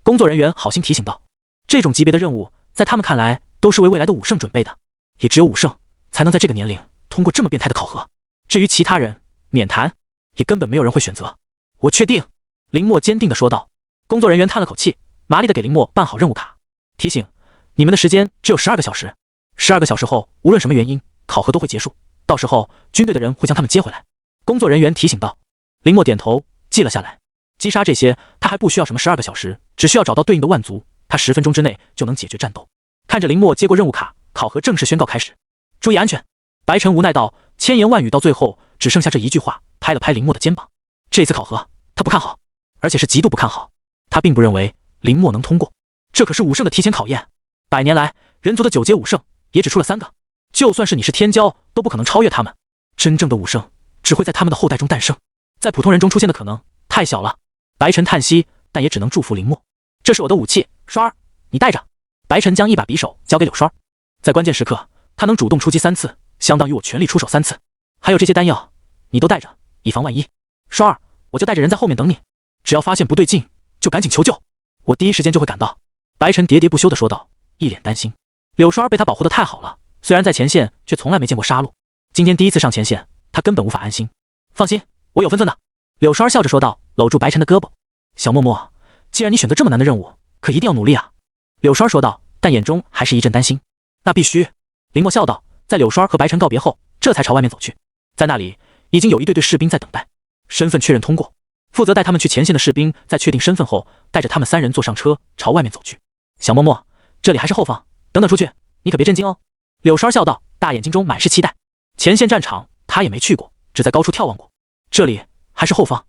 工作人员好心提醒道：“这种级别的任务，在他们看来都是为未来的武圣准备的，也只有武圣才能在这个年龄通过这么变态的考核。至于其他人，免谈，也根本没有人会选择。”我确定，林默坚定地说道。工作人员叹了口气，麻利地给林默办好任务卡，提醒：“你们的时间只有12个小时，12个小时后，无论什么原因，考核都会结束，到时候军队的人会将他们接回来。”工作人员提醒道。林默点头，记了下来。击杀这些，他还不需要什么12个小时，只需要找到对应的万族，他10分钟之内就能解决战斗。看着林默接过任务卡，考核正式宣告开始。注意安全。白晨无奈道，千言万语到最后只剩下这一句话，拍了拍林默的肩膀。这次考核，他不看好，而且是极度不看好。他并不认为林默能通过，这可是武圣的提前考验。100年来，人族的9阶武圣也只出了3个，就算是你是天骄，都不可能超越他们。真正的武圣只会在他们的后代中诞生，在普通人中出现的可能太小了。白晨叹息，但也只能祝福林默。这是我的武器，霜儿，你带着。白晨将一把匕首交给柳霜，在关键时刻，他能主动出击3次，相当于我全力出手3次。还有这些丹药，你都带着，以防万一。霜儿，我就带着人在后面等你，只要发现不对劲，就赶紧求救，我第一时间就会赶到。白晨喋喋不休地说道，一脸担心。柳霜儿被他保护得太好了，虽然在前线，却从来没见过杀戮。今天第一次上前线，他根本无法安心。放心，我有分寸的。柳霜儿笑着说道，搂住白晨的胳膊。小默默，既然你选择这么难的任务，可一定要努力啊。柳霜儿说道，但眼中还是一阵担心。那必须。林默笑道，在柳霜儿和白晨告别后，这才朝外面走去。在那里，已经有一队士兵在等待。身份确认通过，负责带他们去前线的士兵在确定身份后，带着他们3人坐上车，朝外面走去。小默默，这里还是后方，等等出去，你可别震惊哦。柳霜儿笑道，大眼睛中满是期待。前线战场他也没去过，只在高处眺望过。这里还是后方，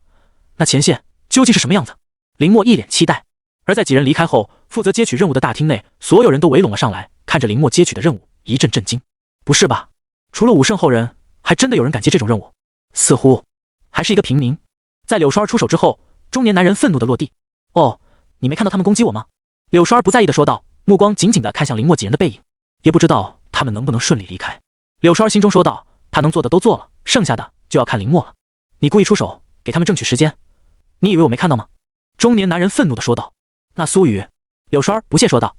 那前线究竟是什么样子？林默一脸期待。而在几人离开后，负责接取任务的大厅内，所有人都围拢了上来，看着林默接取的任务，一阵震惊。不是吧？除了武圣后人，还真的有人敢接这种任务？似乎还是一个平民。在柳霜儿出手之后，中年男人愤怒地落地。哦，你没看到他们攻击我吗？柳霜儿不在意地说道，目光紧紧地看向林默几人的背影，也不知道他们能不能顺利离开。柳霜儿心中说道，他能做的都做了，剩下的就要看林默了。你故意出手，给他们争取时间，你以为我没看到吗？中年男人愤怒地说道。那苏雨，柳霜儿不屑说道。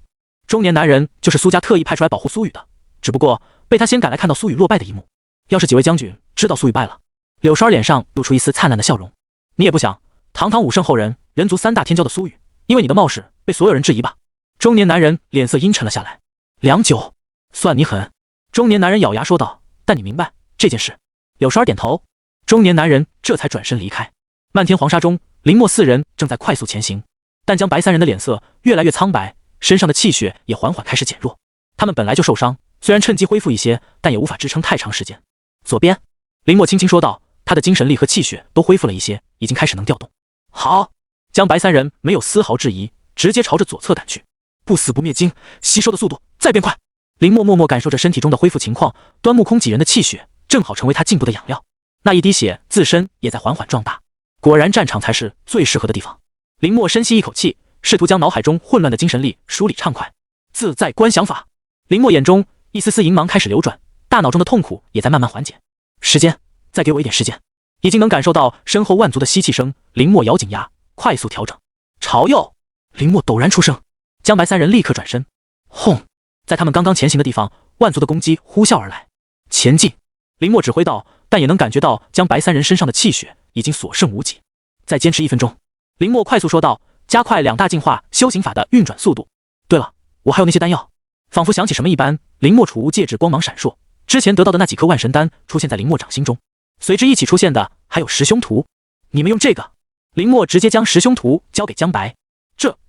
中年男人就是苏家特意派出来保护苏雨的，只不过被他先赶来看到苏雨落败的一幕。要是几位将军知道苏雨败了，柳霜儿脸上露出一丝灿烂的笑容。你也不想，堂堂武圣后人，人族3大天骄的苏雨，因为你的冒失被所有人质疑吧？中年男人脸色阴沉了下来。良久，算你狠。中年男人咬牙说道，但你明白这件事？柳霜儿点头。中年男人这才转身离开。漫天黄沙中，林默4人正在快速前行，但江白3人的脸色越来越苍白，身上的气血也缓缓开始减弱。他们本来就受伤，虽然趁机恢复一些，但也无法支撑太长时间。左边，林默轻轻说道，他的精神力和气血都恢复了一些，已经开始能调动。好，江白3人没有丝毫质疑，直接朝着左侧赶去。不死不灭经，吸收的速度再变快。林默默默感受着身体中的恢复情况，端木空几人的气血正好成为他进步的养料，那一滴血自身也在缓缓壮大。果然战场才是最适合的地方。林默深吸一口气，试图将脑海中混乱的精神力梳理畅快。自在观想法。林默眼中一丝丝银芒开始流转，大脑中的痛苦也在慢慢缓解。时间，再给我一点时间。已经能感受到身后万族的吸气声，林默咬紧牙，快速调整。朝右。林默陡然出声，江白3人立刻转身。轰！在他们刚刚前行的地方，万族的攻击呼啸而来。前进！林默指挥道，但也能感觉到江白3人身上的气血已经所剩无几。再坚持1分钟。林默快速说道，加快2大进化修行法的运转速度。对了，我还有那些丹药。仿佛想起什么一般，林默储物戒指光芒闪烁，之前得到的那几颗万神丹出现在林默掌心中，随之一起出现的还有十凶图。你们用这个。林默直接将十凶图交给江白。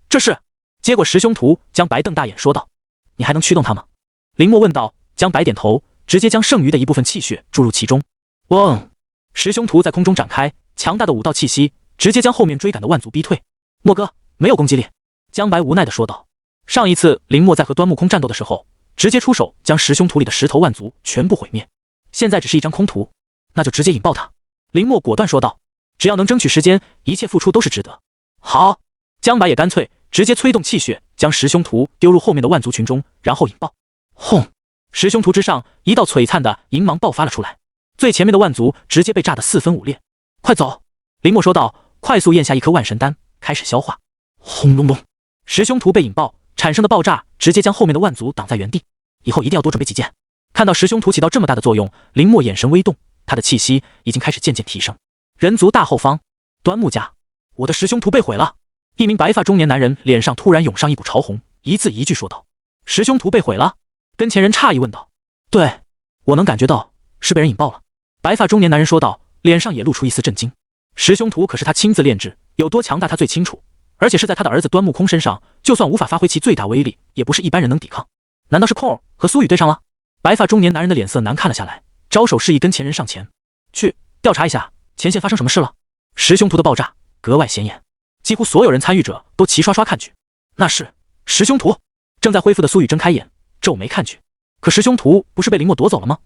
这是。接过十凶图，江白瞪大眼说道，你还能驱动它吗？林默问道。江白点头，直接将剩余的一部分气血注入其中。嗡！十凶图在空中展开，强大的武道气息直接将后面追赶的万族逼退。莫哥，没有攻击力。江白无奈地说道。上一次林默在和端木空战斗的时候，直接出手将十凶图里的10头万族全部毁灭，现在只是一张空图，那就直接引爆他。林默果断说道。只要能争取时间，一切付出都是值得。好，江白也干脆直接催动气血，将十凶图丢入后面的万族群中，然后引爆。轰！十凶图之上，一道璀璨的银芒爆发了出来，最前面的万族直接被炸得4分5裂。快走！林默说道，快速咽下一颗万神丹，开始消化。轰隆隆，十凶图被引爆产生的爆炸，直接将后面的万族挡在原地。以后一定要多准备几件。看到十凶图起到这么大的作用，林默眼神微动，他的气息已经开始渐渐提升。人族大后方，端木家，我的十凶图被毁了。一名白发中年男人脸上突然涌上一股潮红，一字一句说道：“十凶图被毁了？”跟前人诧异问道：“对，我能感觉到是被人引爆了。”白发中年男人说道，脸上也露出一丝震惊。十凶图可是他亲自炼制，有多强大他最清楚，而且是在他的儿子端木空身上，就算无法发挥其最大威力，也不是一般人能抵抗。难道是空儿和苏雨对上了？白发中年男人的脸色难看了下来，招手示意跟前人上前去调查一下前线发生什么事了。十凶图的爆炸格外显眼，几乎所有人参与者都齐刷刷看去。那是十凶图。正在恢复的苏雨睁开眼，皱眉看去。可十凶图不是被林默夺走了吗？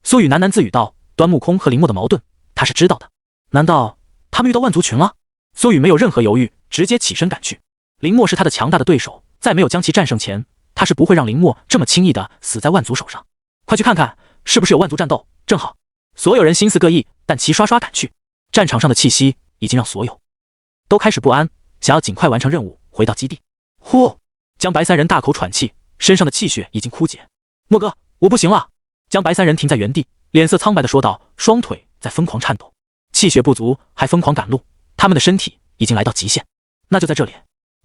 苏雨喃喃自语道：“端木空和林默的矛盾，他是知道的。难道他们遇到万族群了？”苏雨没有任何犹豫，直接起身赶去。林默是他的强大的对手，在没有将其战胜前，他是不会让林默这么轻易的死在万族手上。快去看看，是不是有万族战斗？正好。所有人心思各异，但齐刷刷赶去。战场上的气息已经让所有都开始不安，想要尽快完成任务，回到基地。呼！江白三人大口喘气，身上的气血已经枯竭。莫哥，我不行了！江白三人停在原地，脸色苍白的说道，双腿在疯狂颤抖，气血不足还疯狂赶路，他们的身体已经来到极限。那就在这里，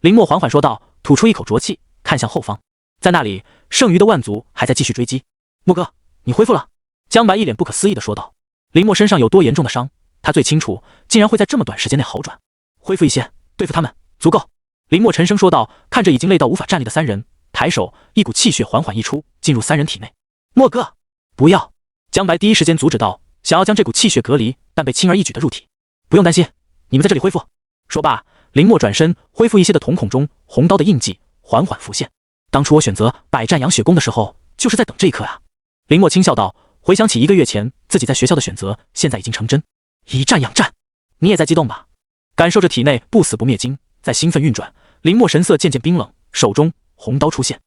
林默缓缓说道，吐出一口浊气，看向后方，在那里，剩余的万族还在继续追击。莫哥，你恢复了？江白一脸不可思议的说道。林默身上有多严重的伤，他最清楚，竟然会在这么短时间内好转。恢复一些，对付他们足够。林默沉声说道，看着已经累到无法站立的三人，抬手，一股气血缓缓溢出，进入三人体内。莫哥，不要！江白第一时间阻止道，想要将这股气血隔离，但被轻而易举的入体。不用担心，你们在这里恢复。说罢，林默转身，恢复一些的瞳孔中，红刀的印记缓缓浮现。当初我选择百战扬血功的时候，就是在等这一刻啊！林默轻笑道，回想起1个月前自己在学校的选择，现在已经成真。以战养战，你也在激动吧？感受着体内不死不灭经在兴奋运转，林默神色渐渐冰冷，手中红刀出现，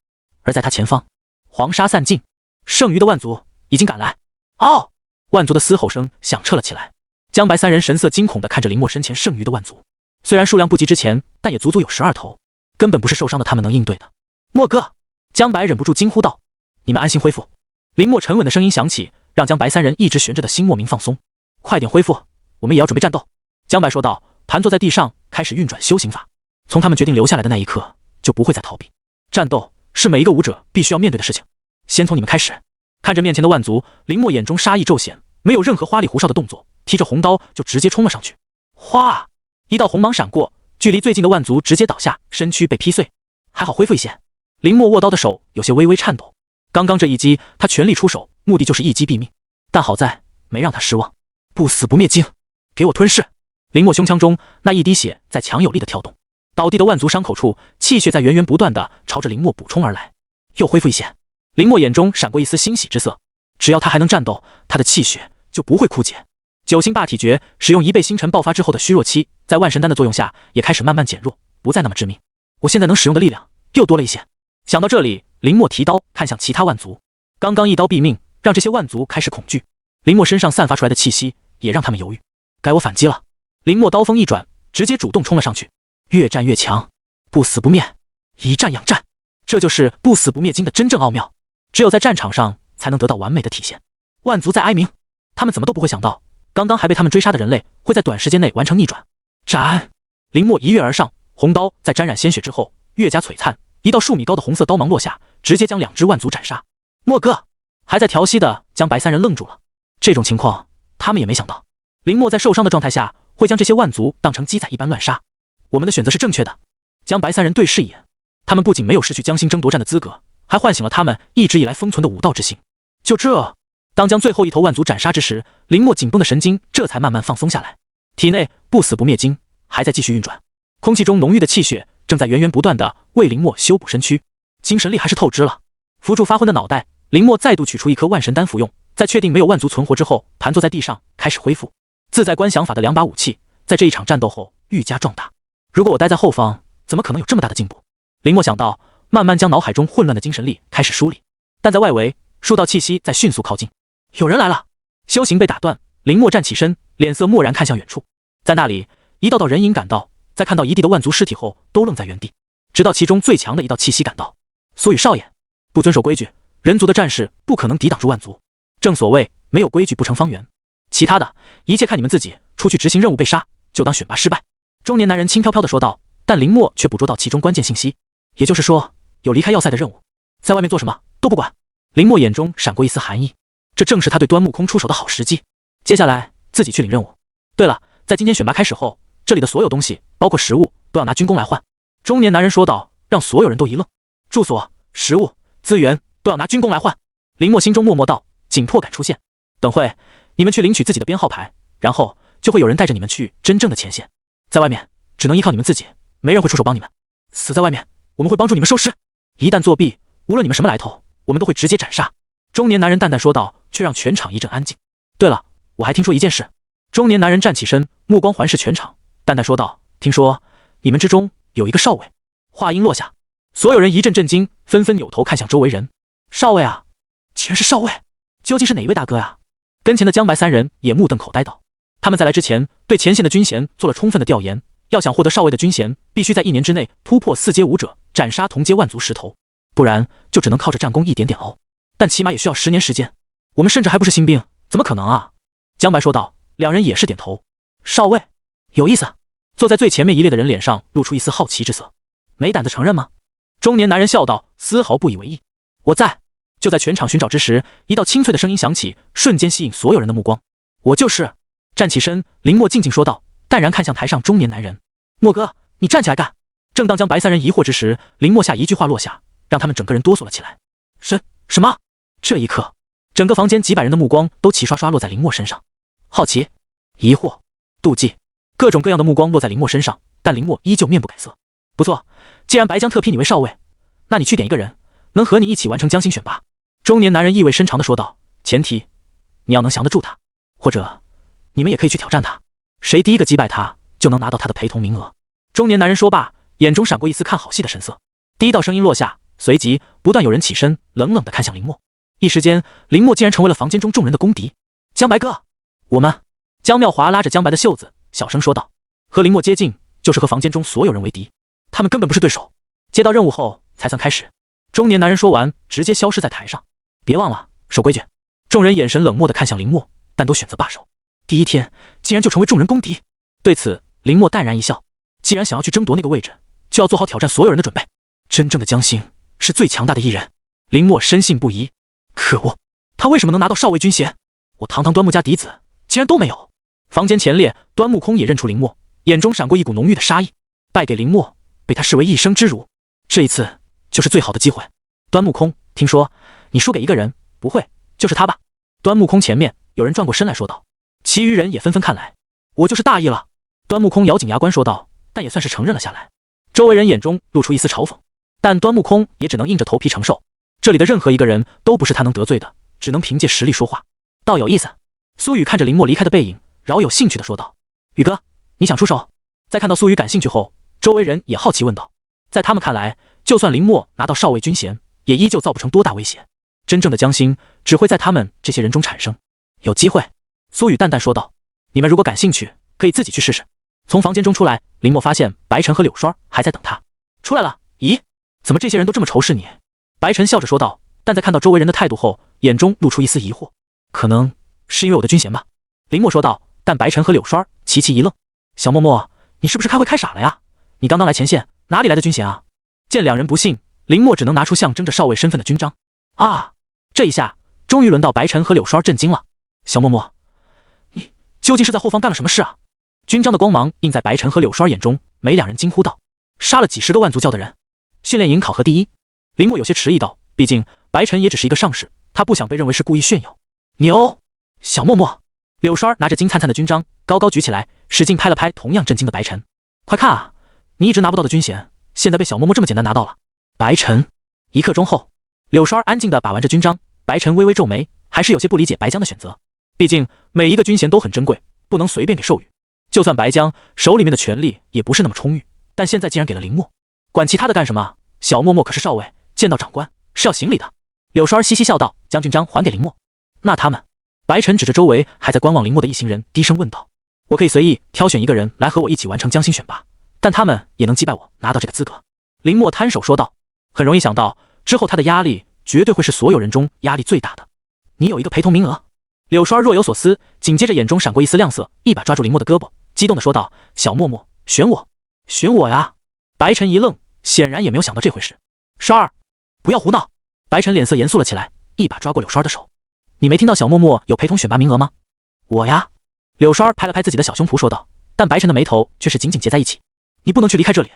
而在他前方，黄沙散尽，剩余的万族已经赶来。嗷！万族的嘶吼声响彻了起来。江白三人神色惊恐地看着林默身前剩余的万族，虽然数量不及之前，但也足足有12头，根本不是受伤的他们能应对的。默哥！江白忍不住惊呼道：“你们安心恢复。”林默沉稳的声音响起，让江白三人一直悬着的心莫名放松。快点恢复，我们也要准备战斗。江白说道，盘坐在地上，开始运转修行法。从他们决定留下来的那一刻，就不会再逃避。战斗是每一个武者必须要面对的事情。先从你们开始。看着面前的万族，林默眼中杀意骤显，没有任何花里胡哨的动作，提着红刀就直接冲了上去。哗！一道红芒闪过，距离最近的万族直接倒下，身躯被劈碎。还好恢复一些。林默握刀的手有些微微颤抖。刚刚这一击，他全力出手，目的就是一击毙命。但好在没让他失望。不死不灭经，给我吞噬！林默胸腔中那一滴血在强有力的跳动，倒地的万族伤口处，气血在源源不断的朝着林默补充而来。又恢复一些。林默眼中闪过一丝欣喜之色，只要他还能战斗，他的气血就不会枯竭。九星霸体诀使用1倍星辰爆发之后的虚弱期，在万神丹的作用下也开始慢慢减弱，不再那么致命。我现在能使用的力量又多了一些。想到这里，林默提刀看向其他万族，刚刚一刀毙命，让这些万族开始恐惧。林默身上散发出来的气息也让他们犹豫，该我反击了。林默刀锋一转，直接主动冲了上去，越战越强，不死不灭，以战养战，这就是不死不灭经的真正奥妙，只有在战场上才能得到完美的体现。万族在哀鸣，他们怎么都不会想到，刚刚还被他们追杀的人类会在短时间内完成逆转。斩！林默一跃而上，红刀在沾染鲜血之后越加璀璨，一道数米高的红色刀芒落下，直接将2只万族斩杀。莫哥！还在调息的江白三人愣住了，这种情况他们也没想到，林默在受伤的状态下会将这些万族当成鸡仔一般乱杀。我们的选择是正确的。江白三人对视一眼，他们不仅没有失去将星争夺战的资格，还唤醒了他们一直以来封存的武道之心。就这，当将最后一头万族斩杀之时，林默紧绷的神经这才慢慢放松下来。体内不死不灭经还在继续运转，空气中浓郁的气血正在源源不断地为林墨修补身躯，精神力还是透支了。扶住发昏的脑袋，林墨再度取出一颗万神丹服用，在确定没有万族存活之后，盘坐在地上开始恢复。自在观想法的2把武器，在这一场战斗后愈加壮大。如果我待在后方，怎么可能有这么大的进步？林墨想到，慢慢将脑海中混乱的精神力开始梳理。但在外围，数道气息在迅速靠近，有人来了。修行被打断，林墨站起身，脸色漠然看向远处。在那里，一道道人影赶到，在看到一地的万族尸体后，都愣在原地。直到其中最强的一道气息赶到，苏雨少爷，不遵守规矩，人族的战士不可能抵挡住万族。正所谓没有规矩不成方圆，其他的一切看你们自己。出去执行任务被杀，就当选拔失败。中年男人轻飘飘地说道，但林墨却捕捉到其中关键信息，也就是说，有离开要塞的任务，在外面做什么都不管。林墨眼中闪过一丝寒意，这正是他对端木空出手的好时机。接下来自己去领任务。对了，在今天选拔开始后，这里的所有东西，包括食物，都要拿军功来换。中年男人说道，让所有人都一愣。住所、食物、资源都要拿军功来换。林墨心中默默道，紧迫感出现。等会你们去领取自己的编号牌，然后就会有人带着你们去真正的前线。在外面只能依靠你们自己，没人会出手帮你们。死在外面，我们会帮助你们收尸。一旦作弊，无论你们什么来头，我们都会直接斩杀。中年男人淡淡说道，却让全场一阵安静。对了，我还听说一件事。中年男人站起身，目光环视全场，淡淡说道，听说你们之中有一个少尉。话音落下，所有人一阵震惊，纷纷扭头看向周围人。少尉啊，竟然是少尉，究竟是哪一位大哥呀？跟前的江白三人也目瞪口呆道，他们在来之前对前线的军衔做了充分的调研，要想获得少尉的军衔，必须在1年之内突破4阶武者，斩杀同阶万族10头，不然就只能靠着战功一点点熬，但起码也需要10年时间。我们甚至还不是新兵，怎么可能啊？江白说道。两人也是点头。少尉，有意思。坐在最前面一列的人脸上露出一丝好奇之色。没胆子承认吗？中年男人笑道，丝毫不以为意。我在。就在全场寻找之时，一道清脆的声音响起，瞬间吸引所有人的目光。我就是。站起身，林墨静静说道，淡然看向台上中年男人。墨哥，你站起来干。正当江白三人疑惑之时，林墨下一句话落下，让他们整个人哆嗦了起来。什么？这一刻，整个房间几百人的目光都齐刷刷落在林墨身上。好奇、疑惑、妒忌，各种各样的目光落在林墨身上，但林墨依旧面不改色。不错，既然白江特批你为少尉，那你去点一个人，能和你一起完成江心选拔。中年男人意味深长地说道，前提你要能降得住他，或者你们也可以去挑战他，谁第一个击败他，就能拿到他的陪同名额。中年男人说罢，眼中闪过一丝看好戏的神色。第一道声音落下，随即不断有人起身，冷冷地看向林墨。一时间，林墨竟然成为了房间中众人的公敌。江白哥，我们。江妙华拉着江白的袖子，小声说道，和林墨接近，就是和房间中所有人为敌，他们根本不是对手。接到任务后才算开始。中年男人说完，直接消失在台上。别忘了守规矩。众人眼神冷漠地看向林墨，但都选择罢手。第一天竟然就成为众人公敌。对此，林墨淡然一笑，既然想要去争夺那个位置，就要做好挑战所有人的准备。真正的江心是最强大的一人，林墨深信不疑。可恶，他为什么能拿到少尉军衔？我堂堂端木家嫡子竟然都没有。房间前列，端木空也认出林墨，眼中闪过一股浓郁的杀意。败给林墨，被他视为一生之辱，这一次就是最好的机会。端木空，听说你输给一个人，不会就是他吧？端木空前面有人转过身来说道，其余人也纷纷看来。我就是大意了。端木空咬紧牙关说道，但也算是承认了下来。周围人眼中露出一丝嘲讽，但端木空也只能硬着头皮承受。这里的任何一个人都不是他能得罪的，只能凭借实力说话。倒有意思。苏雨看着林墨离开的背影，饶有兴趣地说道，宇哥，你想出手？在看到苏雨感兴趣后，周围人也好奇问道。在他们看来，就算林墨拿到少尉军衔，也依旧造不成多大威胁。真正的江心只会在他们这些人中产生。有机会。苏雨淡淡说道，你们如果感兴趣，可以自己去试试。从房间中出来，林墨发现白晨和柳霜还在等他。出来了。咦，怎么这些人都这么仇视你？白晨笑着说道，但在看到周围人的态度后，眼中露出一丝疑惑。可能是因为我的军衔吧。林墨说道，但白晨和柳霜齐齐一愣。小默默，你是不是开会开傻了呀？你刚刚来前线，哪里来的军衔啊？见两人不信，林墨只能拿出象征着少尉身份的军章。啊！这一下终于轮到白晨和柳霜震惊了。小默默，你究竟是在后方干了什么事啊？军章的光芒映在白晨和柳霜眼中，每两人惊呼道，杀了几10个万族教的人，训练营考核第一。林墨有些迟疑道，毕竟白晨也只是一个上士，他不想被认为是故意炫耀。牛！小默默，柳栓拿着金灿灿的军章高高举起来，使劲拍了拍同样震惊的白晨。快看啊，你一直拿不到的军衔，现在被小嬷嬷这么简单拿到了。白晨，一刻钟后，柳栓安静地把玩着军章，白晨微微皱眉，还是有些不理解白江的选择。毕竟每一个军衔都很珍贵，不能随便给授予。就算白江手里面的权力也不是那么充裕，但现在既然给了林默，管其他的干什么？小嬷嬷可是少尉，见到长官是要行礼的。柳栓嘻嘻笑道，将军章还给林默。那他们？白晨指着周围还在观望林默的一行人，低声问道。我可以随意挑选一个人来和我一起完成江心选拔，但他们也能击败我，拿到这个资格。林默摊手说道。很容易想到，之后他的压力绝对会是所有人中压力最大的。你有一个陪同名额。柳栓若有所思，紧接着眼中闪过一丝亮色，一把抓住林默的胳膊，激动地说道：小嬷嬷，选我，选我呀！白晨一愣，显然也没有想到这回事。栓儿，不要胡闹！白晨脸色严肃了起来，一把抓过柳栓的手。你没听到小嬷嬷有陪同选拔名额吗？我呀！柳栓拍了拍自己的小胸脯说道，但白晨的眉头却是紧紧结在一起。你不能去离开这里，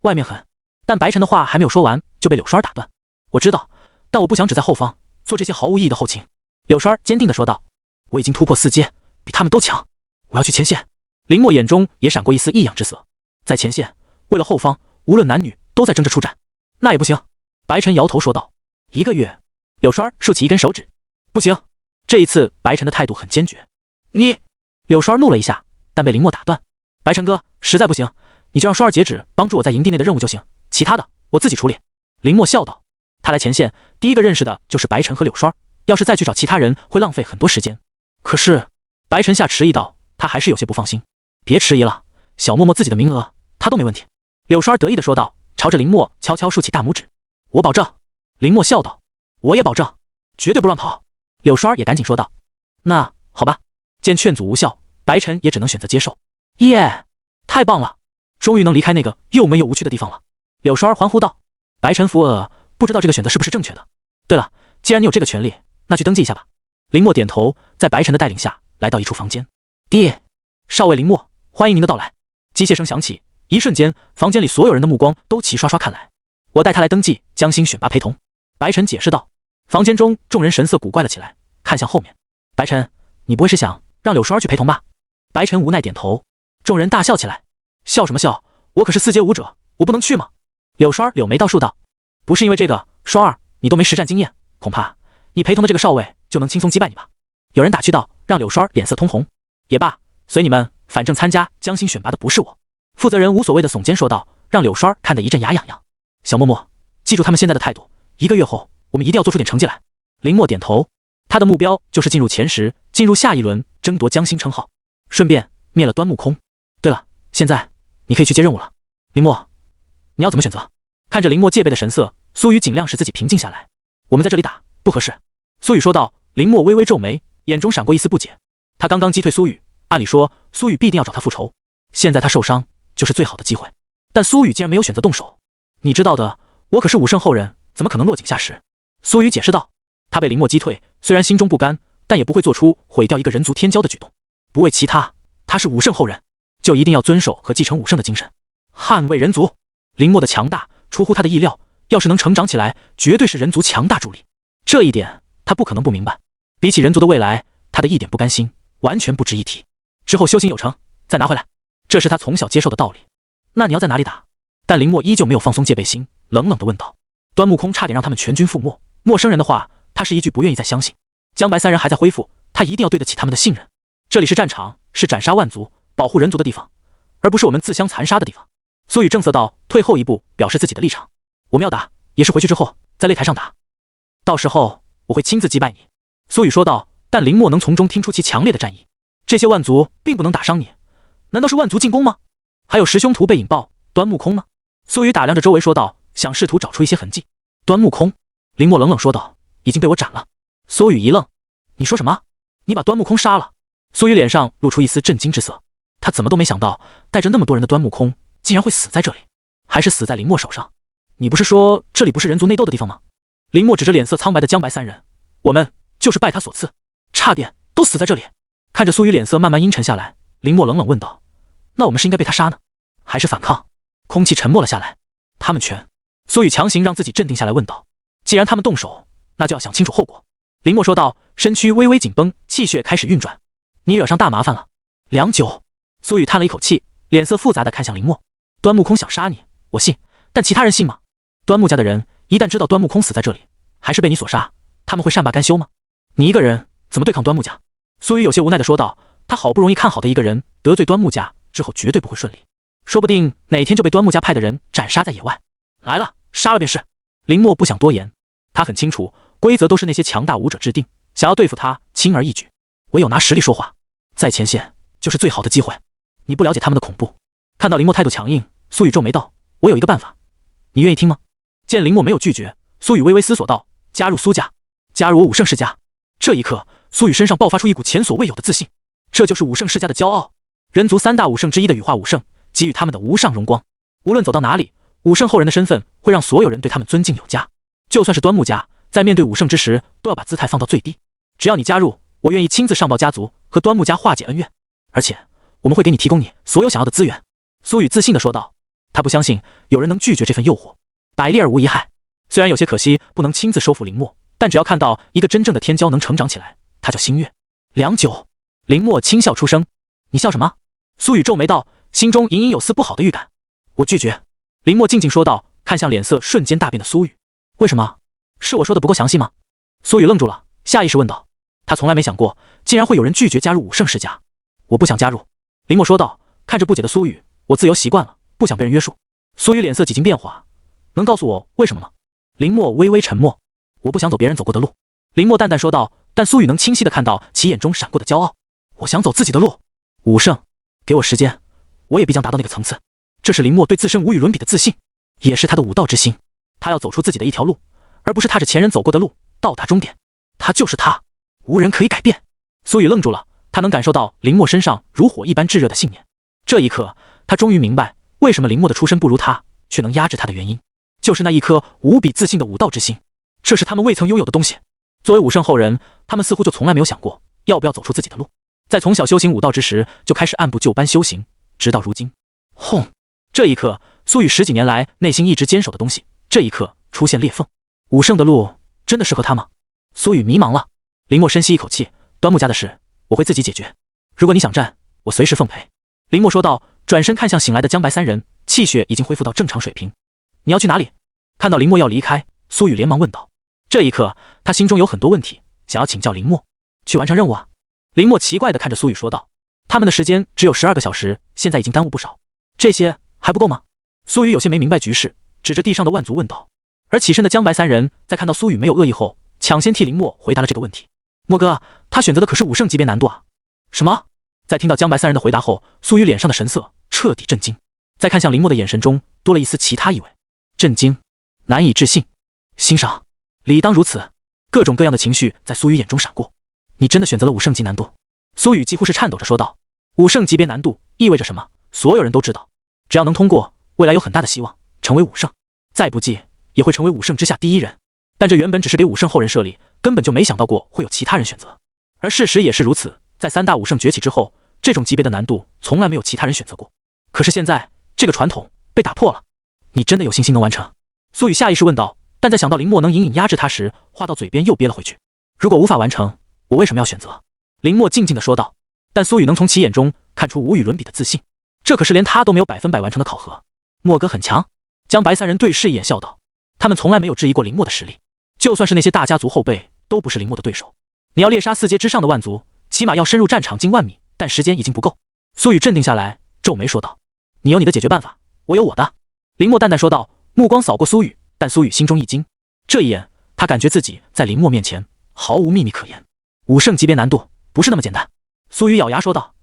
外面很……但白晨的话还没有说完，就被柳栓打断。我知道，但我不想只在后方做这些毫无意义的后勤。柳栓坚定地说道。我已经突破4阶，比他们都强，我要去前线。林默眼中也闪过一丝异样之色。在前线，为了后方，无论男女都在争着出战。那也不行。白晨摇头说道。1个月。柳栓竖起一根手指。不行。这一次白晨的态度很坚决。你……柳栓怒了一下，但被林默打断。白晨哥，实在不行，你就让栓儿截止帮助我在营地内的任务就行，其他的我自己处理。林默笑道。他来前线第一个认识的就是白晨和柳栓，要是再去找其他人会浪费很多时间。可是白晨下迟疑道，他还是有些不放心。别迟疑了，小嬷嬷自己的名额他都没问题。柳栓得意地说道，朝着林默悄悄竖起大拇指。我保证。林默笑道。我也保证，绝对不乱跑。柳栓也赶紧说道。那好吧。见劝阻无效，白晨也只能选择接受。耶，太棒了，终于能离开那个又闷又无趣的地方了。柳栓欢呼道。白晨扶额，不知道这个选择是不是正确的。对了，既然你有这个权利，那去登记一下吧。林默点头，在白晨的带领下来到一处房间。爹，少尉林默，欢迎您的到来。机械声响起，一瞬间，房间里所有人的目光都齐刷刷看来。我带他来登记江心选拔陪同。白晨解释道。房间中众人神色古怪了起来，看向后面。白晨，你不会是想让柳栓去陪同吧？白晨无奈点头。众人大笑起来。笑什么笑？我可是4阶武者，我不能去吗？柳栓柳眉倒竖道。不是因为这个，栓儿，你都没实战经验，恐怕你陪同的这个少尉就能轻松击败你吧？有人打趣道，让柳栓脸色通红。也罢，随你们，反正参加江心选拔的不是我。负责人无所谓的耸肩说道，让柳栓看得一阵牙痒痒。小嬷嬷，记住他们现在的态度，1个月后我们一定要做出点成绩来。林默点头，他的目标就是进入前10，进入下一轮争夺江心称号，顺便灭了端木空。对了，现在你可以去接任务了。林默，你要怎么选择？看着林默戒备的神色，苏雨尽量使自己平静下来。我们在这里打不合适。苏雨说道。林默微微皱眉，眼中闪过一丝不解。他刚刚击退苏雨，按理说苏雨必定要找他复仇，现在他受伤就是最好的机会，但苏雨竟然没有选择动手。你知道的，我可是武圣后人，怎么可能落井下石？苏雨解释道。他被林默击退，虽然心中不甘，但也不会做出毁掉一个人族天骄的举动。不为其他，他是武圣后人，就一定要遵守和继承武圣的精神，捍卫人族。林默的强大出乎他的意料，要是能成长起来，绝对是人族强大助力。这一点他不可能不明白。比起人族的未来，他的一点不甘心完全不值一提。之后修行有成再拿回来，这是他从小接受的道理。那你要在哪里打？但林默依旧没有放松戒备心，冷冷地问道。端木空差点让他们全军覆没，陌生人的话他是一句不愿意再相信。江白3人还在恢复，他一定要对得起他们的信任。这里是战场，是斩杀万族保护人族的地方，而不是我们自相残杀的地方。苏雨正色道，退后一步表示自己的立场。我们要打也是回去之后在擂台上打，到时候我会亲自击败你。苏雨说道，但林默能从中听出其强烈的战意。这些万族并不能打伤你，难道是万族进攻吗？还有十凶徒被引爆，端木空呢？苏雨打量着周围说道，想试图找出一些痕迹。端木空，林默冷冷说道，已经被我斩了。苏雨一愣，你说什么？你把端木空杀了？苏雨脸上露出一丝震惊之色，他怎么都没想到，带着那么多人的端木空竟然会死在这里，还是死在林默手上。你不是说这里不是人族内斗的地方吗？林默指着脸色苍白的江白3人，我们就是拜他所赐，差点都死在这里。看着苏雨脸色慢慢阴沉下来，林默冷冷问道，那我们是应该被他杀呢，还是反抗？空气沉默了下来。他们全……苏雨强行让自己镇定下来问道，既然他们动手，那就要想清楚后果。林默说道，身躯微微紧绷，气血开始运转。你惹上大麻烦了。良久，苏雨叹了一口气，脸色复杂的看向林默。端木空想杀你，我信，但其他人信吗？端木家的人一旦知道端木空死在这里，还是被你所杀，他们会善罢甘休吗？你一个人怎么对抗端木家？苏雨有些无奈的说道。他好不容易看好的一个人得罪端木家之后绝对不会顺利，说不定哪天就被端木家派的人斩杀在野外。来了，杀了便是。林默不想多言，他很清楚规则都是那些强大武者制定，想要对付他轻而易举，唯有拿实力说话，在前线就是最好的机会。你不了解他们的恐怖。看到林默态度强硬，苏雨皱眉道，我有一个办法，你愿意听吗？见林默没有拒绝，苏雨微微思索道，加入苏家，加入我武圣世家。这一刻，苏雨身上爆发出一股前所未有的自信，这就是武圣世家的骄傲，人族三大武圣之一的羽化武圣，给予他们的无上荣光。无论走到哪里，武圣后人的身份会让所有人对他们尊敬有加，就算是端木家，在面对武圣之时，都要把姿态放到最低。只要你加入，我愿意亲自上报家族，和端木家化解恩怨，而且我们会给你提供你所有想要的资源。苏雨自信地说道，他不相信有人能拒绝这份诱惑，百利而无一害。虽然有些可惜不能亲自收服林默，但只要看到一个真正的天骄能成长起来，他就心悦。良久，林默轻笑出声，你笑什么？苏雨皱眉道，心中隐隐有丝不好的预感。我拒绝。林默静静说道，看向脸色瞬间大变的苏雨。为什么？是我说的不够详细吗？苏雨愣住了，下意识问道。他从来没想过，竟然会有人拒绝加入武圣世家。我不想加入。林默说道，看着不解的苏雨，我自由习惯了，不想被人约束。苏雨脸色几经变化，能告诉我为什么吗？林默微微沉默。我不想走别人走过的路。林默淡淡说道，但苏雨能清晰地看到其眼中闪过的骄傲。我想走自己的路。武圣，给我时间，我也必将达到那个层次。这是林默对自身无与伦比的自信，也是他的武道之心。他要走出自己的一条路，而不是踏着前人走过的路到达终点。他就是他，无人可以改变。苏雨愣住了，他能感受到林默身上如火一般炙热的信念。这一刻，他终于明白为什么林默的出身不如他，却能压制他的原因，就是那一颗无比自信的武道之心。这是他们未曾拥有的东西。作为武圣后人，他们似乎就从来没有想过要不要走出自己的路。在从小修行武道之时，就开始按部就班修行，直到如今。轰！这一刻，苏雨10几年来内心一直坚守的东西，这一刻出现裂缝。武圣的路真的适合他吗？苏雨迷茫了。林默深吸一口气，端木家的事我会自己解决，如果你想战，我随时奉陪。林默说道，转身看向醒来的江白三人，气血已经恢复到正常水平。你要去哪里？看到林默要离开，苏雨连忙问道。这一刻，他心中有很多问题，想要请教林默。去完成任务啊？林默奇怪地看着苏雨说道。他们的时间只有12个小时，现在已经耽误不少，这些还不够吗？苏雨有些没明白局势，指着地上的万族问道。而起身的江白三人在看到苏雨没有恶意后，抢先替林默回答了这个问题。默哥，他选择的可是武圣级别难度啊。什么？在听到江白三人的回答后，苏雨脸上的神色彻底震惊，在看向林默的眼神中多了一丝其他意味，震惊、难以置信、欣赏，理当如此，各种各样的情绪在苏雨眼中闪过。你真的选择了武圣级难度？苏雨几乎是颤抖着说道。武圣级别难度意味着什么？所有人都知道，只要能通过，未来有很大的希望成为武圣，再不济也会成为武圣之下第一人。但这原本只是给武圣后人设立，根本就没想到过会有其他人选择。而事实也是如此，在三大武圣崛起之后，这种级别的难度从来没有其他人选择过。可是现在这个传统被打破了，你真的有信心能完成？苏雨下意识问道，但在想到林默能隐隐压制他时，话到嘴边又憋了回去。如果无法完成，我为什么要选择？林默静静地说道。但苏雨能从其眼中看出无与伦比的自信，这可是连他都没有100%完成的考核。默哥很强。江白三人对视一眼笑道，他们从来没有质疑过林默的实力，就算是那些大家族后辈都不是林默的对手。你要猎杀4阶之上的万族，起码要深入战场近万米，但时间已经不够。苏雨镇定下来，皱眉说道，你有你的解决办法，我有我的。林默淡淡说道，目光扫过苏雨，但苏雨心中一惊，这一眼他感觉自己在林默面前毫无秘密可言。武圣级别难度不是那么简单。苏雨咬牙说道，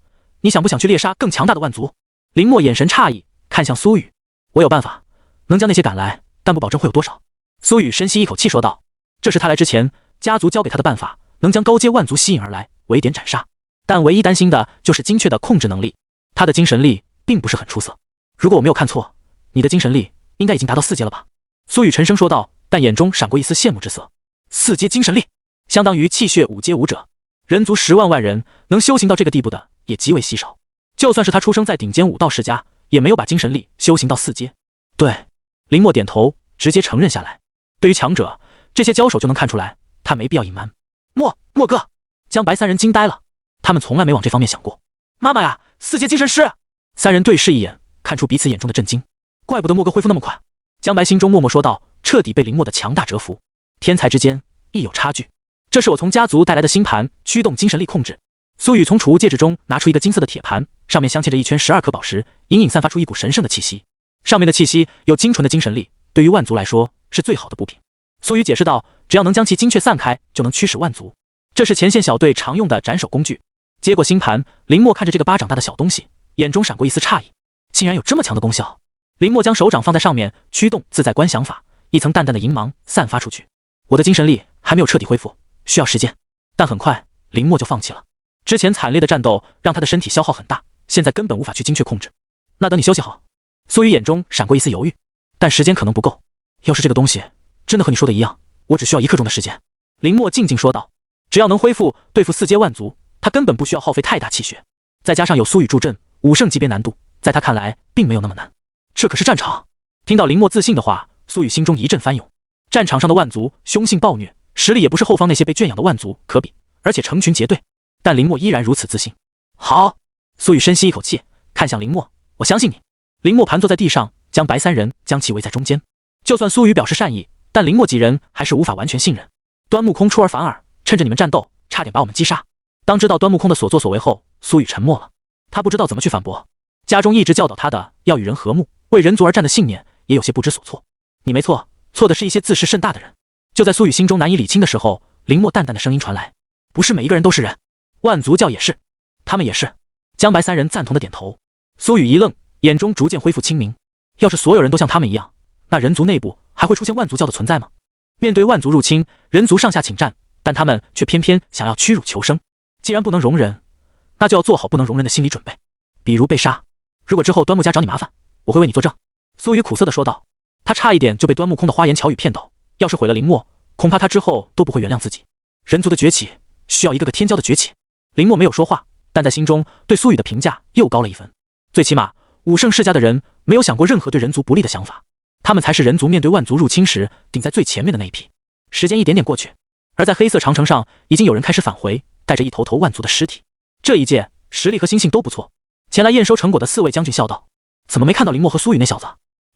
你想不想去猎杀更强大的万族？林默眼神诧异，看向苏雨，我有办法，能将那些赶来，但不保证会有多少。苏雨深吸一口气说道，这是他来之前家族教给他的办法，能将高阶万族吸引而来，围点斩杀。但唯一担心的就是精确的控制能力，他的精神力并不是很出色。如果我没有看错，你的精神力应该已经达到4阶了吧？苏雨沉声说道，但眼中闪过一丝羡慕之色。4阶精神力相当于气血5阶武者，人族10万万人能修行到这个地步的也极为稀少。就算是他出生在顶尖武道世家，也没有把精神力修行到4阶。对，林默点头，直接承认下来。对于强者，这些交手就能看出来，他没必要隐瞒。默哥，江白三人惊呆了。他们从来没往这方面想过。妈妈呀，4阶精神师！三人对视一眼，看出彼此眼中的震惊。怪不得莫哥恢复那么快。江白心中默默说道，彻底被林默的强大折服。天才之间亦有差距。这是我从家族带来的星盘，驱动精神力控制。苏雨从储物戒指中拿出一个金色的铁盘，上面镶嵌着一圈12颗宝石，隐隐散发出一股神圣的气息。上面的气息有精纯的精神力，对于万族来说是最好的补品。苏雨解释道，只要能将其精确散开，就能驱使万族。这是前线小队常用的斩首工具。接过星盘，林默看着这个巴掌大的小东西，眼中闪过一丝诧异，竟然有这么强的功效。林默将手掌放在上面，驱动自在观想法，一层淡淡的银芒散发出去。我的精神力还没有彻底恢复，需要时间。但很快林默就放弃了。之前惨烈的战斗让他的身体消耗很大，现在根本无法去精确控制。那等你休息好。苏雨眼中闪过一丝犹豫，但时间可能不够。要是这个东西真的和你说的一样，我只需要1刻钟的时间。林默静静说道，只要能恢复对付4阶万族，他根本不需要耗费太大气血，再加上有苏雨助阵，5圣级别难度，在他看来并没有那么难。这可是战场。听到林默自信的话，苏雨心中一阵翻涌。战场上的万族凶性暴虐，实力也不是后方那些被圈养的万族可比，而且成群结队，但林默依然如此自信。好，苏雨深吸一口气，看向林默，我相信你。林默盘坐在地上，将白三人将其围在中间。就算苏雨表示善意，但林默几人还是无法完全信任。端木空出尔反尔，趁着你们战斗，差点把我们击杀。当知道端木空的所作所为后，苏雨沉默了。他不知道怎么去反驳。家中一直教导他的要与人和睦，为人族而战的信念也有些不知所措。你没错，错的是一些自视甚大的人。就在苏雨心中难以理清的时候，林默淡淡的声音传来，不是每一个人都是人，万族教也是，他们也是。江白三人赞同的点头。苏雨一愣，眼中逐渐恢复清明。要是所有人都像他们一样，那人族内部还会出现万族教的存在吗？面对万族入侵，人族上下请战，但他们却偏偏想要屈辱求生。既然不能容忍，那就要做好不能容忍的心理准备，比如被杀。如果之后端木家找你麻烦，我会为你作证。苏雨苦涩地说道。他差一点就被端木空的花言巧语骗倒，要是毁了林默，恐怕他之后都不会原谅自己。人族的崛起需要一个个天骄的崛起。林默没有说话，但在心中对苏雨的评价又高了一分。最起码5圣世家的人没有想过任何对人族不利的想法，他们才是人族面对万族入侵时顶在最前面的那一批。时间一点点过去，而在黑色长城上已经有人开始返回，带着一头头万族的尸体。这一届实力和心性都不错。前来验收成果的4位将军笑道，怎么没看到林默和苏雨那小子？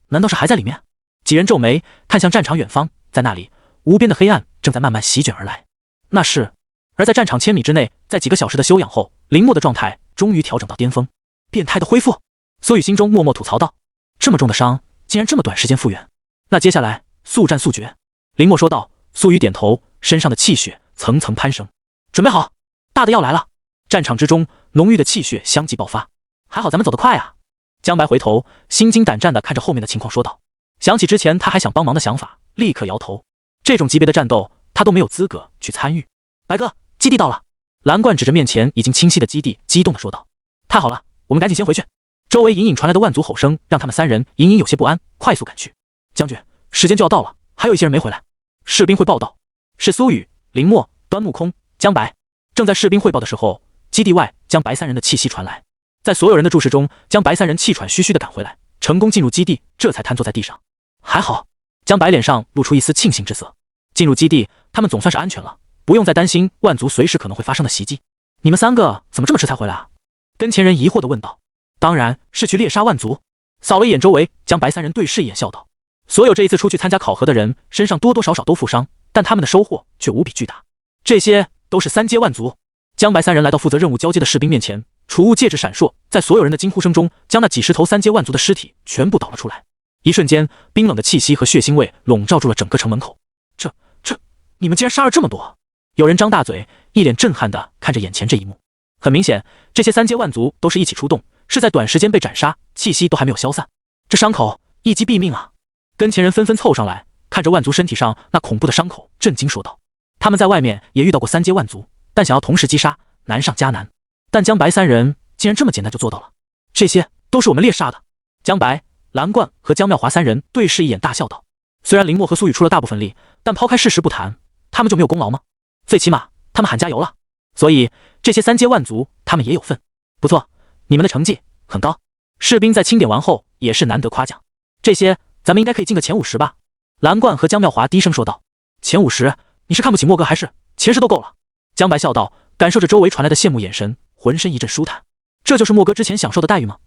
难道是还在里面？几人皱眉看向战场远方，在那里无边的黑暗正在慢慢席卷而来。那是。而在战场1000米之内，在几个小时的休养后，林默的状态终于调整到巅峰。变态的恢复。苏雨心中默默吐槽道，这么重的伤竟然这么短时间复原，那接下来速战速决。林默说道。苏雨点头，身上的气血层层攀升。准备好，大的要来了。战场之中浓郁的气血相继爆发。还好咱们走得快啊。江白回头心惊胆战地看着后面的情况说道。想起之前他还想帮忙的想法，立刻摇头。这种级别的战斗他都没有资格去参与。白哥，基地到了。蓝冠指着面前已经清晰的基地，激动地说道。太好了，我们赶紧先回去。周围隐隐传来的万族吼声让他们3人隐隐有些不安，快速赶去。将军，时间就要到了，还有一些人没回来。士兵会报道。是苏雨、林默、端木空、江白。正在士兵汇报的时候，基地外江白3人的气息传来。在所有人的注视中，江白3人气喘吁吁地赶回来，成功进入基地，这才瘫坐在地上。还好。江白脸上露出一丝庆幸之色。进入基地，他们总算是安全了，不用再担心万族随时可能会发生的袭击。你们3个怎么这么迟才回来啊？跟前人疑惑地问道。当然是去猎杀万族。扫了一眼周围，江白3人对视一眼笑道。所有这一次出去参加考核的人身上多多少少都负伤，但他们的收获却无比巨大。这些都是3阶万族。江白3人来到负责任务交接的士兵面前，储物戒指闪烁，在所有人的惊呼声中，将那几十头3阶万族的尸体全部导了出来。一瞬间，冰冷的气息和血腥味笼罩住了整个城门口。这，你们竟然杀了这么多！有人张大嘴，一脸震撼地看着眼前这一幕。很明显，这些3阶万族都是一起出动，是在短时间被斩杀，气息都还没有消散。这伤口一击毙命啊！跟前人纷纷凑上来，看着万族身体上那恐怖的伤口，震惊说道。他们在外面也遇到过3阶万族，但想要同时击杀，难上加难。但江白3人竟然这么简单就做到了。这些都是我们猎杀的。江白、蓝冠和江妙华3人对视一眼，大笑道。虽然林默和苏雨出了大部分力，但抛开事实不谈，他们就没有功劳吗？最起码他们喊加油了。所以这些3阶万族他们也有份。不错，你们的成绩很高。士兵在清点完后也是难得夸奖。这些咱们应该可以进个前50吧。蓝冠和江妙华低声说道。前50？你是看不起莫哥还是前10都够了？江白笑道，感受着周围传来的羡慕眼神，浑身一阵舒坦。这就是莫哥之前享受的待遇吗？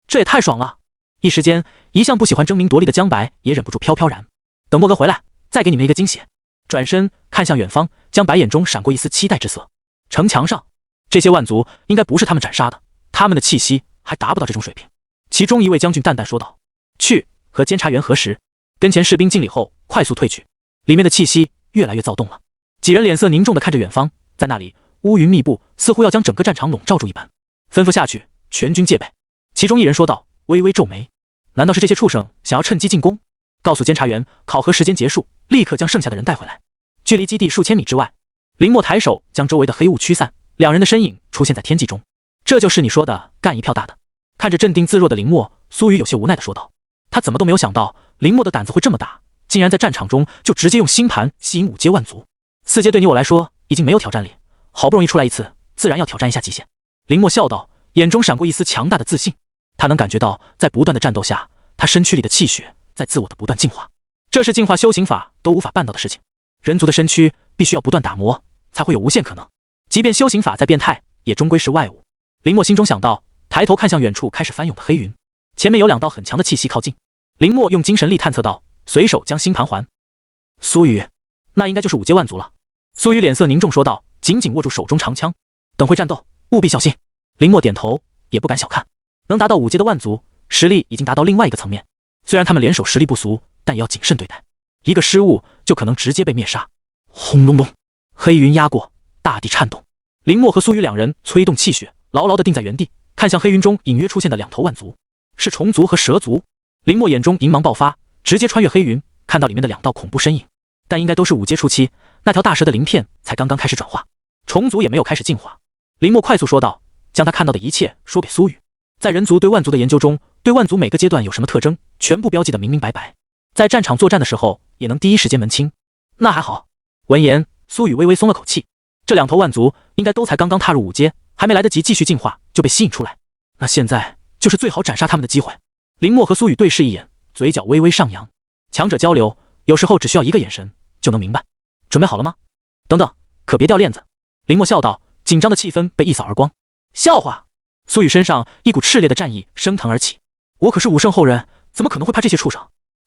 这也太爽了！一时间，一向不喜欢争名夺利的江白也忍不住飘飘然。等莫哥回来，再给你们一个惊喜。转身看向远方，江白眼中闪过一丝期待之色。城墙上，这些万族应该不是他们斩杀的，他们的气息还达不到这种水平。其中一位将军淡淡说道：“去和监察员核实。”跟前士兵敬礼后，快速退去。里面的气息越来越躁动了。几人脸色凝重地看着远方，在那里乌云密布，似乎要将整个战场笼罩住一般。吩咐下去，全军戒备。其中一人说道，微微皱眉：“难道是这些畜生想要趁机进攻？”告诉监察员，考核时间结束，立刻将剩下的人带回来。距离基地数千米之外，林默抬手将周围的黑雾驱散，两人的身影出现在天际中。这就是你说的干一票大的。看着镇定自若的林默，苏雨有些无奈地说道：“他怎么都没有想到，林默的胆子会这么大，竟然在战场中就直接用星盘吸引5阶万族。4阶对你我来说已经没有挑战力，好不容易出来一次，自然要挑战一下极限。”林默笑道，眼中闪过一丝强大的自信。他能感觉到，在不断的战斗下，他身躯里的气血在自我的不断进化，这是进化修行法都无法办到的事情。人族的身躯必须要不断打磨，才会有无限可能。即便修行法再变态，也终归是外物。林默心中想到，抬头看向远处开始翻涌的黑云，前面有2道很强的气息靠近。林默用精神力探测到，随手将星盘还。苏雨，那应该就是5阶万族了。苏雨脸色凝重说道，紧紧握住手中长枪。等会战斗，务必小心。林默点头，也不敢小看，能达到5阶的万族，实力已经达到另外一个层面。虽然他们联手实力不俗，但也要谨慎对待，一个失误就可能直接被灭杀。轰隆隆，黑云压过，大地颤动。林默和苏雨两人催动气血，牢牢地定在原地，看向黑云中隐约出现的2头万族，是虫族和蛇族。林默眼中银芒爆发，直接穿越黑云，看到里面的2道恐怖身影，但应该都是5阶初期，那条大蛇的鳞片才刚刚开始转化，虫族也没有开始进化。林默快速说道，将他看到的一切说给苏雨。在人族对万族的研究中，对万族每个阶段有什么特征，全部标记得明明白白，在战场作战的时候也能第一时间门清。那还好。闻言，苏雨微微松了口气，这2头万族应该都才刚刚踏入5阶，还没来得及继续进化就被吸引出来，那现在就是最好斩杀他们的机会。林默和苏雨对视一眼，嘴角微微上扬。强者交流有时候只需要一个眼神就能明白。准备好了吗？等等，可别掉链子。林默笑道，紧张的气氛被一扫而光。笑话。苏雨身上一股炽烈的战意升腾而起，我可是武圣后人，怎么可能会怕这些畜生？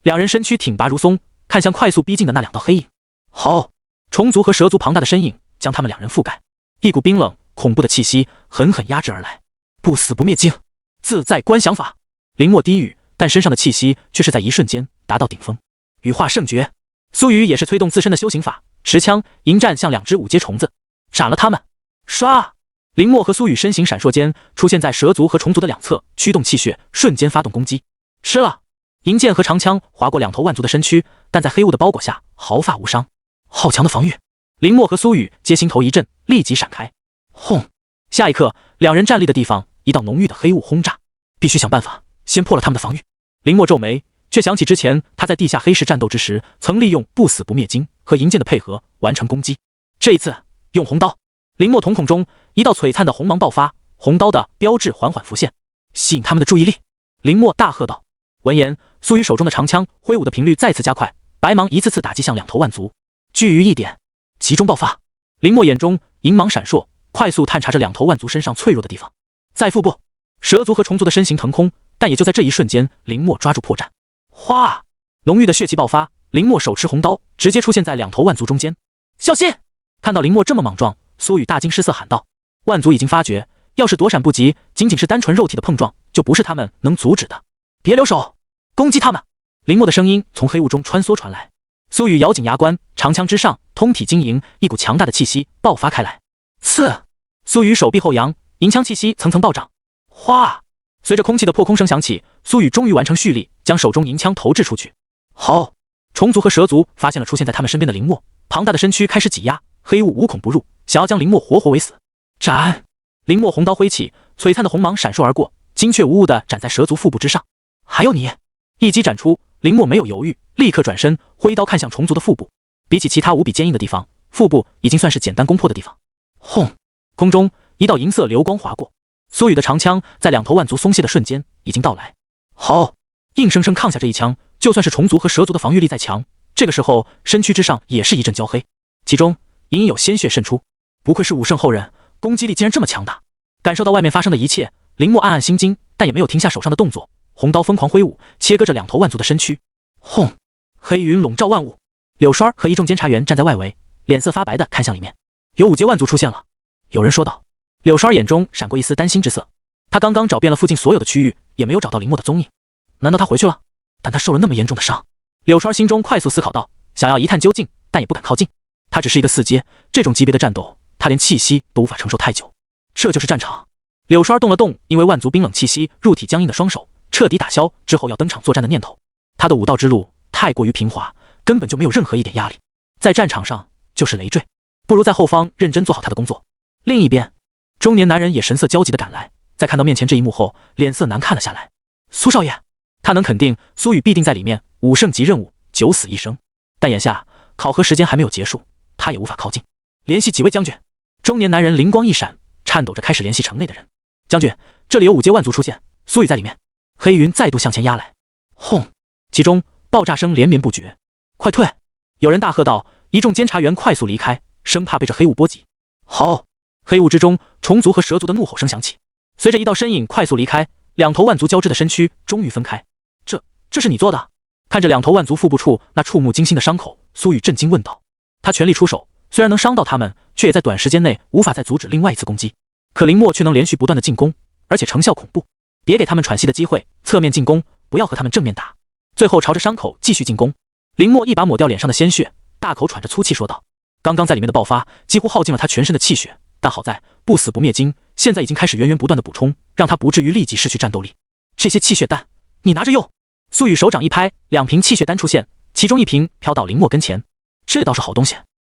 两人身躯挺拔如松，看向快速逼近的那2道黑影。好，虫族和蛇族庞大的身影将他们2人覆盖，一股冰冷恐怖的气息狠狠压制而来。不死不灭境，自在观想法。林默低语，但身上的气息却是在一瞬间达到顶峰。羽化圣诀。苏雨也是催动自身的修行法，持枪迎战向2只5阶虫子，斩了他们。唰！林默和苏雨身形闪烁间出现在蛇族和虫族的2侧，驱动气血，瞬间发动攻击。吃了！银剑和长枪划过2头万族的身躯，但在黑雾的包裹下毫发无伤。好强的防御！林默和苏雨皆心头一震，立即闪开。轰！下一刻，2人站立的地方一道浓郁的黑雾轰炸，必须想办法先破了他们的防御。林默皱眉，却想起之前他在地下黑市战斗之时，曾利用不死不灭经和银剑的配合完成攻击。这一次用红刀。林默瞳孔中一道璀璨的红芒爆发，红刀的标志缓缓浮现，吸引他们的注意力。林默大喝道。闻言，苏雨手中的长枪挥舞的频率再次加快，白芒一次次打击向2头万族，聚于一点，集中爆发。林默眼中银芒闪烁，快速探查着2头万族身上脆弱的地方。在腹部，蛇族和虫族的身形腾空，但也就在这一瞬间，林默抓住破绽。哗！浓郁的血气爆发，林默手持红刀，直接出现在2头万族中间。小心！看到林默这么莽撞，苏雨大惊失色喊道：“万族已经发觉，要是躲闪不及，仅仅是单纯肉体的碰撞，就不是他们能阻止的。别留手，攻击他们！”林默的声音从黑雾中穿梭传来。苏雨咬紧牙关，长枪之上，通体晶莹，一股强大的气息爆发开来。刺！苏雨手臂后扬，银枪气息层层暴涨。哗！随着空气的破空声响起，苏雨终于完成蓄力，将手中银枪投掷出去。好！虫族和蛇族发现了出现在他们身边的林默，庞大的身躯开始挤压，黑雾无孔不入，想要将林默活活围死。斩！林默红刀挥起，璀璨的红芒闪烁而过，精确无误地斩在蛇族腹部之上。还有你！一击斩出，林默没有犹豫，立刻转身挥刀看向虫族的腹部。比起其他无比坚硬的地方，腹部已经算是简单攻破的地方。轰！空中一道银色流光划过，苏雨的长枪在2头万族松懈的瞬间已经到来。好！硬生生抗下这一枪，就算是虫族和蛇族的防御力再强，这个时候身躯之上也是一阵焦黑，其中隐隐有鲜血渗出。不愧是武圣后人，攻击力竟然这么强大！感受到外面发生的一切，林默暗暗心惊，但也没有停下手上的动作，红刀疯狂挥舞，切割着两头万族的身躯。轰！黑云笼罩万物，柳栓和一众监察员站在外围，脸色发白的看向里面。有5阶万族出现了，有人说道。柳栓眼中闪过一丝担心之色，他刚刚找遍了附近所有的区域，也没有找到林默的踪影。难道他回去了？但他受了那么严重的伤。柳栓心中快速思考道，想要一探究竟，但也不敢靠近。他只是一个4阶，这种级别的战斗，他连气息都无法承受太久。这就是战场。柳栓动了动因为万族冰冷气息入体僵硬的双手，彻底打消之后要登场作战的念头。他的武道之路太过于平滑，根本就没有任何一点压力。在战场上就是累赘，不如在后方认真做好他的工作。另一边，中年男人也神色焦急地赶来，在看到面前这一幕后，脸色难看了下来。苏少爷，他能肯定苏雨必定在里面，5圣级任务九死一生。但眼下考核时间还没有结束，他也无法靠近。联系几位将军。中年男人灵光一闪，颤抖着开始联系城内的人。将军，这里有5阶万族出现，苏雨在里面。黑云再度向前压来。轰！其中爆炸声连绵不绝。快退！有人大喝道。一众监察员快速离开，生怕被这黑雾波及。好！黑雾之中，虫族和蛇族的怒吼声响起。随着一道身影快速离开，两头万族交织的身躯终于分开。这是你做的？看着两头万族腹部处那触目惊心的伤口，苏雨震惊问道。他全力出手，虽然能伤到他们，却也在短时间内无法再阻止另外一次攻击。可林默却能连续不断的进攻，而且成效恐怖。别给他们喘息的机会，侧面进攻，不要和他们正面打。最后朝着伤口继续进攻。林默一把抹掉脸上的鲜血，大口喘着粗气说道。刚刚在里面的爆发几乎耗尽了他全身的气血，但好在不死不灭经现在已经开始源源不断的补充，让他不至于立即失去战斗力。这些气血丹你拿着用。苏雨手掌一拍，2瓶气血丹出现，其中1瓶飘到林默跟前。这倒是好东西。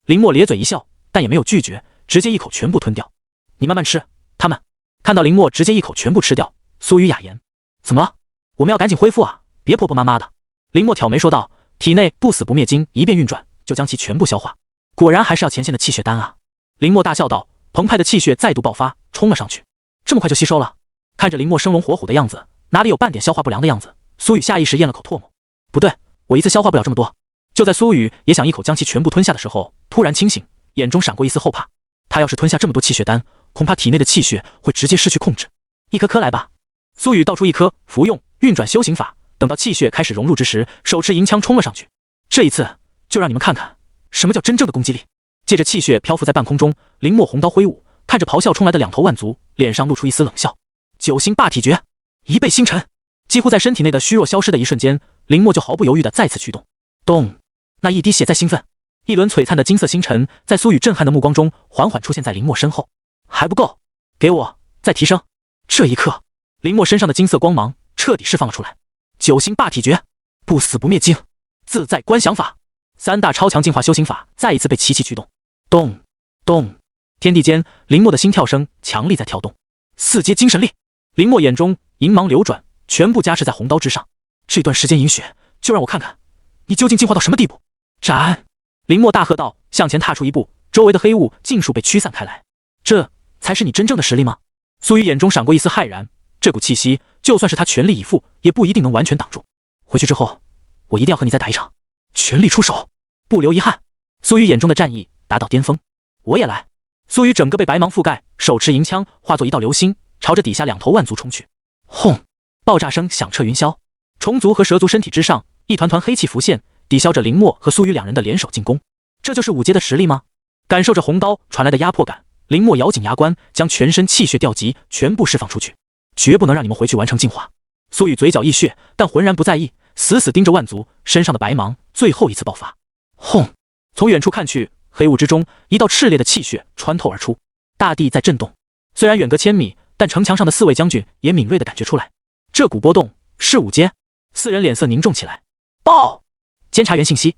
林默咧嘴一笑，但也没有拒绝，直接一口全部吞掉。你慢慢吃。他们看到林默直接一口全部吃掉，苏雨哑言。怎么了？我们要赶紧恢复啊，别婆婆妈妈的。林默挑眉说道，体内不死不灭经一遍运转，就将其全部消化。果然还是要前线的气血丹啊。林默大笑道，澎湃的气血再度爆发，冲了上去。这么快就吸收了？看着林默生龙活虎的样子，哪里有半点消化不良的样子，苏雨下意识咽了口唾沫。不对，我一次消化不了这么多。就在苏雨也想一口将其全部吞下的时候，突然清醒，眼中闪过一丝后怕。他要是吞下这么多气血丹，恐怕体内的气血会直接失去控制。一颗颗来吧。苏雨倒出1颗，服用运转修行法，等到气血开始融入之时，手持银枪冲了上去。这一次就让你们看看什么叫真正的攻击力。借着气血漂浮在半空中，林默红刀挥舞，看着咆哮冲来的两头万族，脸上露出一丝冷笑。9星霸体诀，一倍星辰。几乎在身体内的虚弱消失的一瞬间，林默就毫不犹豫地再次驱动。动！那一滴血在兴奋，一轮璀璨的金色星辰在苏雨震撼的目光中缓缓出现在林默身后。还不够，给我再提升。这一刻，林默身上的金色光芒彻底释放了出来。9星霸体诀，不死不灭经，自在观想法，3大超强进化修行法再一次被齐齐驱动。动动！天地间，林默的心跳声强力在跳动。4阶精神力，林默眼中银芒流转，全部加持在红刀之上。这段时间饮血，就让我看看你究竟进化到什么地步。斩！林默大喝道，向前踏出一步，周围的黑雾尽数被驱散开来。这才是你真正的实力吗？苏雨眼中闪过一丝骇然，这股气息就算是他全力以赴，也不一定能完全挡住。回去之后，我一定要和你再打一场，全力出手，不留遗憾。苏雨眼中的战意达到巅峰。我也来。苏雨整个被白芒覆盖，手持银枪化作一道流星，朝着底下两头万族冲去。轰！爆炸声响彻云霄，虫族和蛇族身体之上，一团团黑气浮现，抵消着林默和苏雨2人的联手进攻。这就是5阶的实力吗？感受着红刀传来的压迫感，林默咬紧牙关，将全身气血调集，全部释放出去，绝不能让你们回去完成进化。苏雨嘴角溢血，但浑然不在意，死死盯着万族身上的白芒，最后一次爆发。轰！从远处看去，黑雾之中，一道炽烈的气血穿透而出，大地在震动。虽然远隔千米，但城墙上的4位将军也敏锐地感觉出来，这股波动是5阶。4人脸色凝重起来。报！监察员信息。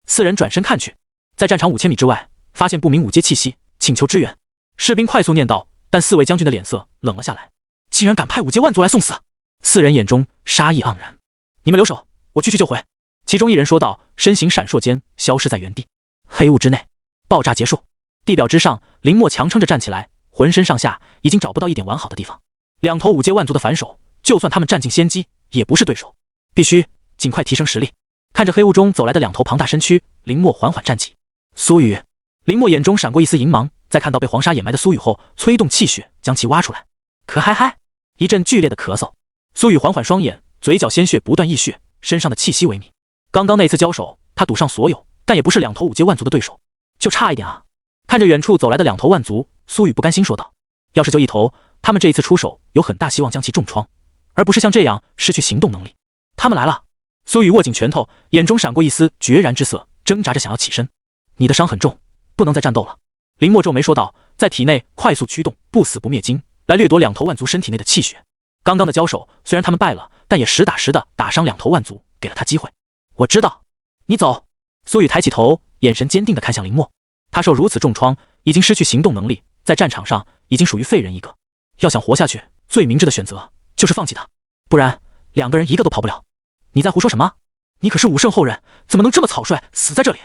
4人转身看去，在战场5000米之外，发现不明5阶气息，请求支援。士兵快速念道，但4位将军的脸色冷了下来，竟然敢派5阶万族来送死！4人眼中杀意盎然。你们留守，我去救回。其中一人说道，身形闪烁间消失在原地。黑雾之内，爆炸结束。地表之上，林默强撑着站起来，浑身上下已经找不到一点完好的地方。2头5阶万族的反手，就算他们占尽先机，也不是对手，必须尽快提升实力。看着黑雾中走来的2头庞大身躯，林默缓缓站起。苏雨，林默眼中闪过一丝银芒，在看到被黄沙掩埋的苏雨后，催动气血将其挖出来。咳嗨嗨，一阵剧烈的咳嗽。苏雨缓缓双眼，嘴角鲜血不断溢血，身上的气息萎靡。刚刚那次交手，他赌上所有，但也不是两头5阶万族的对手，就差一点啊！看着远处走来的两头万族，苏雨不甘心说道：“要是就一头，他们这一次出手有很大希望将其重创，而不是像这样失去行动能力。”他们来了！苏雨握紧拳头，眼中闪过一丝决然之色，挣扎着想要起身。你的伤很重，不能再战斗了。林默皱眉说道，在体内快速驱动不死不灭经，来掠夺两头万族身体内的气血。刚刚的交手虽然他们败了，但也实打实的打伤两头万族，给了他机会。我知道，你走。苏雨抬起头，眼神坚定地看向林默。他受如此重创，已经失去行动能力，在战场上已经属于废人一个。要想活下去，最明智的选择就是放弃他，不然两个人一个都跑不了。你在胡说什么？你可是武圣后人，怎么能这么草率死在这里？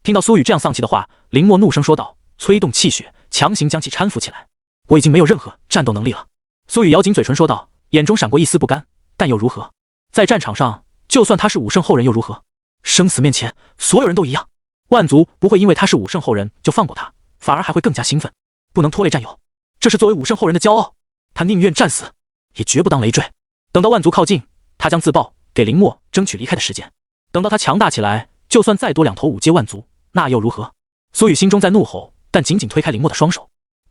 听到苏雨这样丧气的话，林默怒声说道，催动气血，强行将其搀扶起来。我已经没有任何战斗能力了。苏雨咬紧嘴唇说道，眼中闪过一丝不甘，但又如何？在战场上，就算他是武圣后人又如何？生死面前，所有人都一样。万族不会因为他是武圣后人就放过他，反而还会更加兴奋。不能拖累战友，这是作为武圣后人的骄傲。他宁愿战死，也绝不当累赘。等到万族靠近，他将自爆，给林默争取离开的时间。等到他强大起来，就算再多两头5阶万族，那又如何？苏雨心中在怒吼，但紧紧推开林默的双手。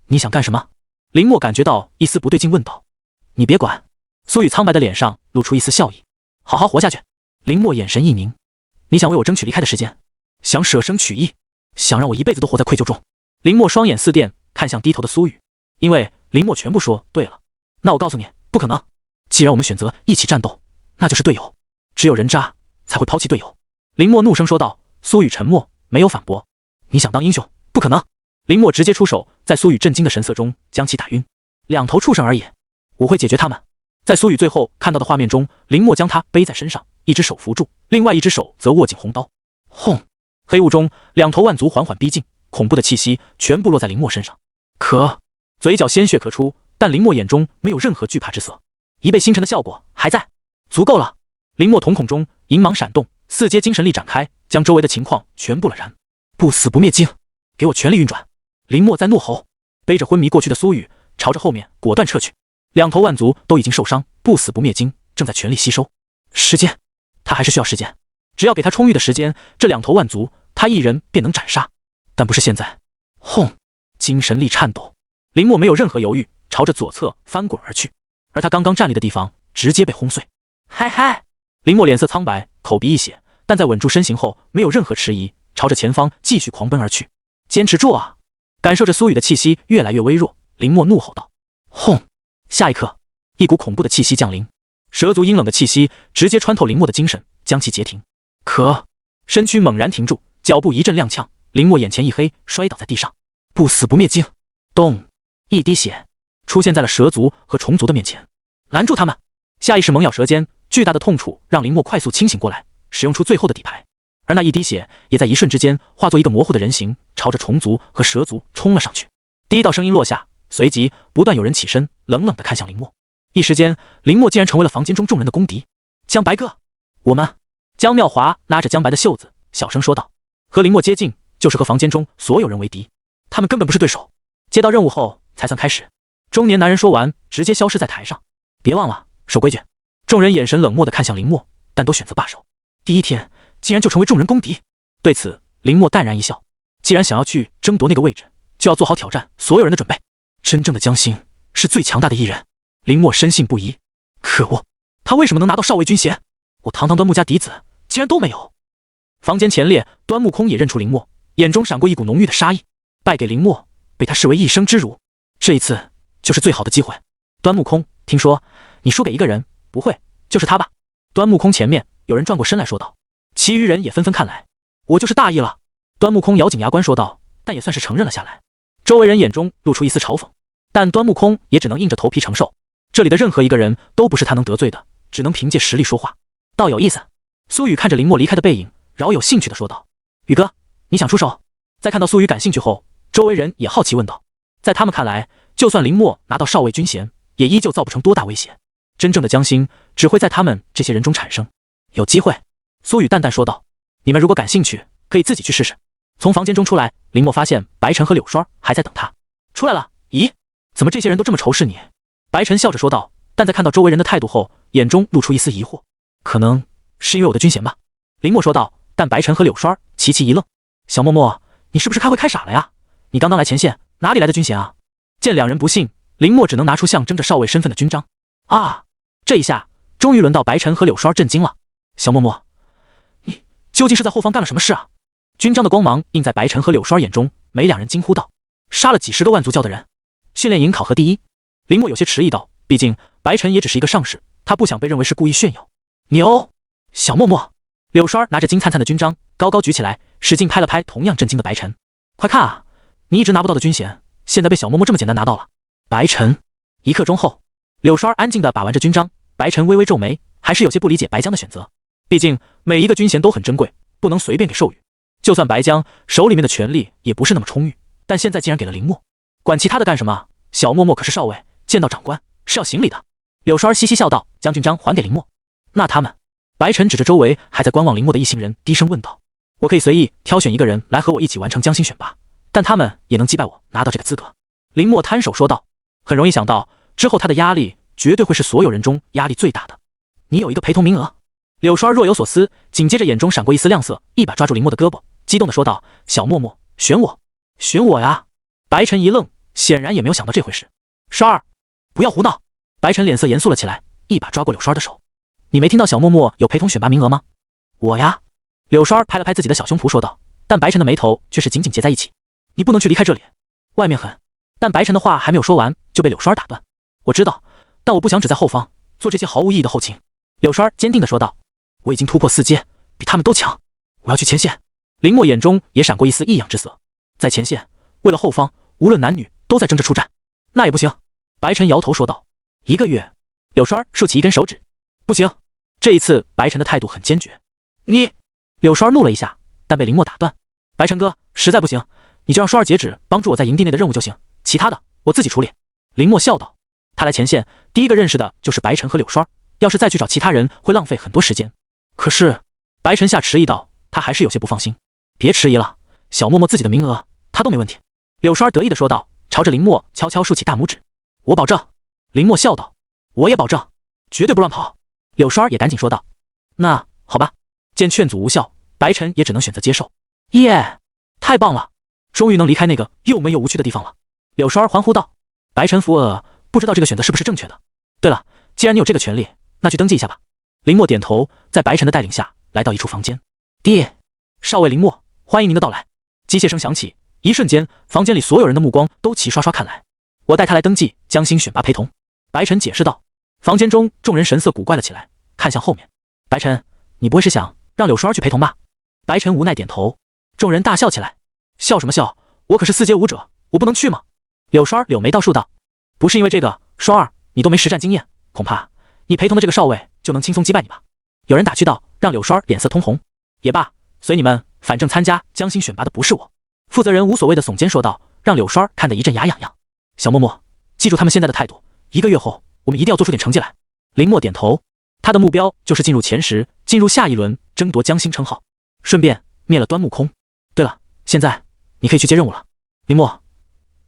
你想干什么？林默感觉到一丝不对劲，问道。你别管。苏雨苍白的脸上露出一丝笑意。好好活下去。林默眼神一凝。你想为我争取离开的时间？想舍生取义？想让我一辈子都活在愧疚中？林默双眼似电，看向低头的苏雨。因为林默全部说对了。那我告诉你，不可能。既然我们选择一起战斗，那就是队友。只有人渣才会抛弃队友。林默怒声说道。苏雨沉默，没有反驳。你想当英雄？不可能。林默直接出手，在苏雨震惊的神色中将其打晕。两头畜生而已，我会解决他们。在苏雨最后看到的画面中，林默将他背在身上，一只手扶住，另外一只手则握紧红刀。轰！黑雾中，两头万族缓缓逼近，恐怖的气息全部落在林默身上。咳！嘴角鲜血咳出，但林默眼中没有任何惧怕之色。一倍星辰的效果还在，足够了。林默瞳孔中银芒闪动，4阶精神力展开，将周围的情况全部了然。不死不灭经，给我全力运转！林默在怒吼，背着昏迷过去的苏雨，朝着后面果断撤去。两头万族都已经受伤，不死不灭经正在全力吸收。时间，他还是需要时间。只要给他充裕的时间，这两头万族他一人便能斩杀。但不是现在。轰！精神力颤抖，林默没有任何犹豫，朝着左侧翻滚而去，而他刚刚站立的地方直接被轰碎。嗨嗨！林默脸色苍白，口鼻溢血，但在稳住身形后没有任何迟疑，朝着前方继续狂奔而去。坚持住啊！感受着苏雨的气息越来越微弱，林默怒吼道。轰！下一刻，一股恐怖的气息降临，蛇族阴冷的气息直接穿透林默的精神，将其截停。咳！身躯猛然停住，脚步一阵踉跄，林默眼前一黑，摔倒在地上。不死不灭经，咚！一滴血出现在了蛇族和虫族的面前，拦住他们！下意识猛咬舌尖，巨大的痛楚让林默快速清醒过来，使用出最后的底牌，而那一滴血也在一瞬之间化作一个模糊的人形，朝着虫族和蛇族冲了上去。第一道声音落下，随即不断有人起身，冷冷地看向林默。一时间，林默竟然成为了房间中众人的公敌。江白哥，我们……江妙华拉着江白的袖子，小声说道：“和林默接近，就是和房间中所有人为敌，他们根本不是对手。接到任务后才算开始。”中年男人说完，直接消失在台上。别忘了守规矩。众人眼神冷漠地看向林默，但都选择罢手。第一天竟然就成为众人公敌。对此，林默淡然一笑。既然想要去争夺那个位置，就要做好挑战所有人的准备。真正的江心是最强大的一人，林默深信不疑。可恶，他为什么能拿到少尉军衔？我堂堂端木家嫡子竟然都没有。房间前列，端木空也认出林默，眼中闪过一股浓郁的杀意。败给林默，被他视为一生之辱，这一次就是最好的机会。端木空，听说你输给一个人，不会就是他吧？端木空前面有人转过身来说道，其余人也纷纷看来。我就是大意了。端木空咬紧牙关说道，但也算是承认了下来。周围人眼中露出一丝嘲讽，但端木空也只能硬着头皮承受。这里的任何一个人都不是他能得罪的，只能凭借实力说话。倒有意思。苏雨看着林默离开的背影，饶有兴趣地说道：“宇哥，你想出手？”在看到苏雨感兴趣后，周围人也好奇问道。在他们看来，就算林默拿到少尉军衔，也依旧造不成多大威胁。真正的江心只会在他们这些人中产生。有机会，苏雨淡淡说道：“你们如果感兴趣，可以自己去试试。”从房间中出来，林默发现白晨和柳霜还在等他。出来了。咦，怎么这些人都这么仇视你？白晨笑着说道，但在看到周围人的态度后，眼中露出一丝疑惑。可能是因为我的军衔吧，林默说道。但白晨和柳刷齐齐一愣。小默默，你是不是开会开傻了呀？你刚刚来前线，哪里来的军衔啊？见两人不信，林默只能拿出象征着少尉身份的军章。啊！这一下，终于轮到白晨和柳刷震惊了。小默默，你究竟是在后方干了什么事啊？军章的光芒映在白晨和柳刷眼中，每两人惊呼道：“杀了几十个万族教的人，训练营考核第一。”林默有些迟疑道：“毕竟白晨也只是一个上士，他不想被认为是故意炫耀。”牛！小默默，柳刷拿着金灿灿的军章高高举起来，使劲拍了拍同样震惊的白晨：“快看啊，你一直拿不到的军衔，现在被小默默这么简单拿到了。”白晨，一刻钟后，柳刷安静地把玩着军章，白晨微微皱眉，还是有些不理解白江的选择。毕竟每一个军衔都很珍贵，不能随便给授予。就算白江手里面的权力也不是那么充裕，但现在竟然给了林默，管其他的干什么？小默默可是少尉，见到长官是要行礼的。柳刷嘻嘻笑道，将军章还给林默。那他们？白晨指着周围还在观望林默的一行人，低声问道：“我可以随意挑选一个人来和我一起完成江心选拔，但他们也能击败我，拿到这个资格。”林默摊手说道，很容易想到之后他的压力绝对会是所有人中压力最大的。你有一个陪同名额。柳刷若有所思，紧接着眼中闪过一丝亮色，一把抓住林默的胳膊，激动地说道：“小默默，选我，选我呀！”白晨一愣，显然也没有想到这回事。刷儿，不要胡闹！白晨脸色严肃了起来，一把抓过柳刷的手。你没听到小默默有陪同选拔名额吗？我呀！柳刷拍了拍自己的小胸脯说道，但白晨的眉头却是紧紧结在一起。你不能去离开这里，外面很……但白晨的话还没有说完，就被柳刷打断。我知道，但我不想只在后方做这些毫无意义的后勤。柳刷坚定地说道。我已经突破4阶，比他们都强，我要去前线。林默眼中也闪过一丝异样之色。在前线，为了后方，无论男女都在争着出战。那也不行。白晨摇头说道。1个月。柳刷竖起一根手指。不行。这一次白晨的态度很坚决。你……柳刷怒了一下，但被林默打断。白晨哥，实在不行，你就让刷儿截止，帮助我在营地内的任务就行，其他的我自己处理。林默笑道。他来前线第一个认识的就是白晨和柳刷，要是再去找其他人会浪费很多时间。可是白晨下迟疑道，他还是有些不放心。别迟疑了，小默默自己的名额他都没问题。柳刷得意地说道，朝着林默悄悄竖起大拇指。我保证。林默笑道。我也保证，绝对不乱跑。柳刷也赶紧说道。那好吧。见劝阻无效，白晨也只能选择接受。耶，太棒了，终于能离开那个又闷又无趣的地方了。柳刷欢呼道。白晨扶额，不知道这个选择是不是正确的。对了，既然你有这个权利，那去登记一下吧。林默点头，在白晨的带领下来到一处房间。爹，少尉林默，欢迎您的到来。机械声响起，一瞬间，房间里所有人的目光都齐刷刷看来。我带他来登记江心选拔陪同。白晨解释道。房间中众人神色古怪了起来，看向后面。白晨，你不会是想让柳刷儿去陪同吧？白晨无奈点头。众人大笑起来。笑什么笑？我可是4阶武者，我不能去吗？柳刷儿柳眉倒竖道。不是因为这个，刷儿，你都没实战经验，恐怕你陪同的这个少尉就能轻松击败你吧？有人打趣道，让柳刷儿脸色通红。也罢，随你们，反正参加江心选拔的不是我。负责人无所谓的耸肩说道，让柳刷儿看得一阵牙痒痒。小默默，记住他们现在的态度，1个月后我们一定要做出点成绩来。林默点头，他的目标就是进入前10，进入下一轮争夺江心称号，顺便灭了端木空。对了，现在你可以去接任务了。林默，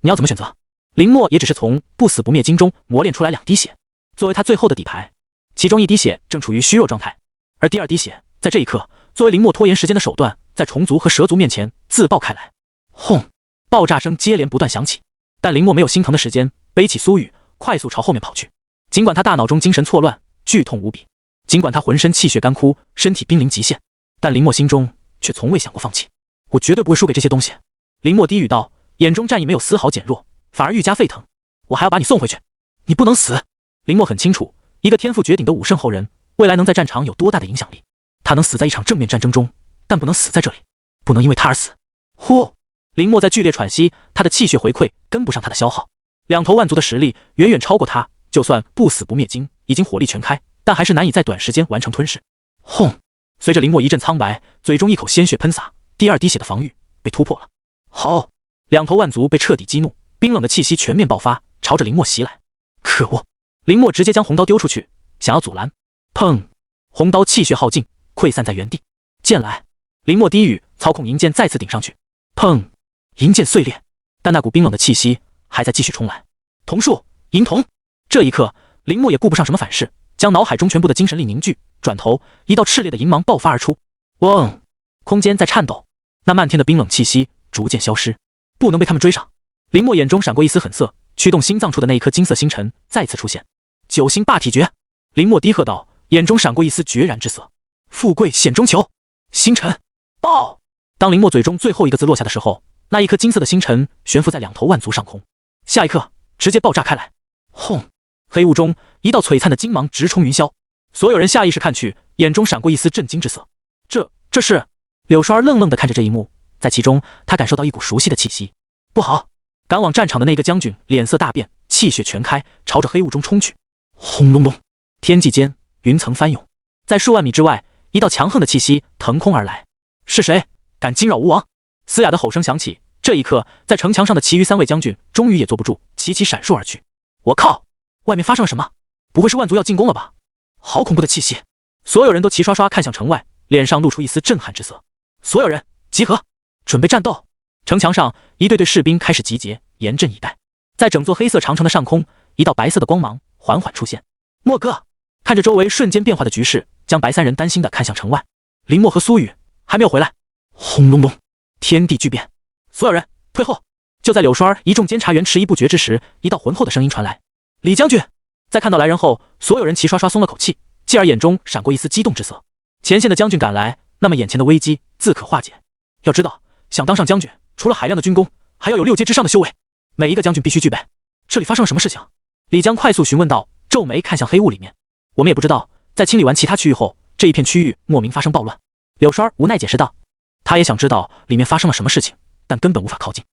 你要怎么选择？林默也只是从不死不灭经中磨练出来2滴血，作为他最后的底牌。其中1滴血正处于虚弱状态，而第2滴血在这一刻作为林默拖延时间的手段，在虫族和蛇族面前自爆开来。轰！爆炸声接连不断响起，但林默没有心疼的时间，背起苏雨，快速朝后面跑去。尽管他大脑中精神错乱，剧痛无比，尽管他浑身气血干枯，身体濒临极限，但林默心中却从未想过放弃。我绝对不会输给这些东西。林默低语道，眼中战意没有丝毫减弱，反而愈加沸腾。我还要把你送回去，你不能死。林默很清楚，一个天赋绝顶的武圣后人，未来能在战场有多大的影响力。他能死在一场正面战争中，但不能死在这里，不能因为他而死。呼！林默在剧烈喘息，他的气血回馈跟不上他的消耗。2头万族的实力远远超过他，就算不死不灭经已经火力全开，但还是难以在短时间完成吞噬。轰！随着林默一阵苍白，嘴中一口鲜血喷洒，第2滴血的防御被突破了。好！2头万族被彻底激怒，冰冷的气息全面爆发，朝着林默袭来。可恶！林默直接将红刀丢出去，想要阻拦。砰！红刀气血耗尽，溃散在原地。剑来！林默低语，操控银剑再次顶上去。砰！银剑碎裂，但那股冰冷的气息还在继续冲来。桐树，银瞳。这一刻，林默也顾不上什么反噬，将脑海中全部的精神力凝聚，转头，一道炽烈的银芒爆发而出。嗡！空间在颤抖，那漫天的冰冷气息逐渐消失，不能被他们追上。林默眼中闪过一丝狠色，驱动心脏处的那一颗金色星辰再次出现。九星霸体诀！林默低喝道，眼中闪过一丝决然之色。富贵险中求，星辰爆！当林默嘴中最后一个字落下的时候，那一颗金色的星辰悬浮在两头万族上空，下一刻直接爆炸开来。轰！黑雾中一道璀璨的金芒直冲云霄，所有人下意识看去，眼中闪过一丝震惊之色。这是……柳双儿愣愣地看着这一幕，在其中他感受到一股熟悉的气息。不好！赶往战场的那个将军脸色大变，气血全开，朝着黑雾中冲去。轰隆隆！天际间云层翻涌，在数万米之外，一道强横的气息腾空而来。是谁敢惊扰吴王？嘶哑的吼声响起，这一刻，在城墙上的其余3位将军终于也坐不住，齐齐闪烁而去。我靠！外面发生了什么？不会是万族要进攻了吧？好恐怖的气息！所有人都齐刷刷看向城外，脸上露出一丝震撼之色。所有人集合，准备战斗！城墙上一队队士兵开始集结，严阵以待。在整座黑色长城的上空，一道白色的光芒缓缓出现。莫哥看着周围瞬间变化的局势，将白3人担心地看向城外。林默和苏雨还没有回来。轰隆隆！天地巨变，所有人退后！就在柳双儿一众监察员迟疑不决之时，一道浑厚的声音传来：“李将军！”在看到来人后，所有人齐刷刷松了口气，继而眼中闪过一丝激动之色。前线的将军赶来，那么眼前的危机自可化解。要知道，想当上将军，除了海量的军功，还要有6阶之上的修为，每一个将军必须具备。这里发生了什么事情？李江快速询问道，皱眉看向黑雾里面。我们也不知道，在清理完其他区域后，这一片区域莫名发生暴乱。柳双儿无奈解释道，他也想知道里面发生了什么事情，但根本无法靠近。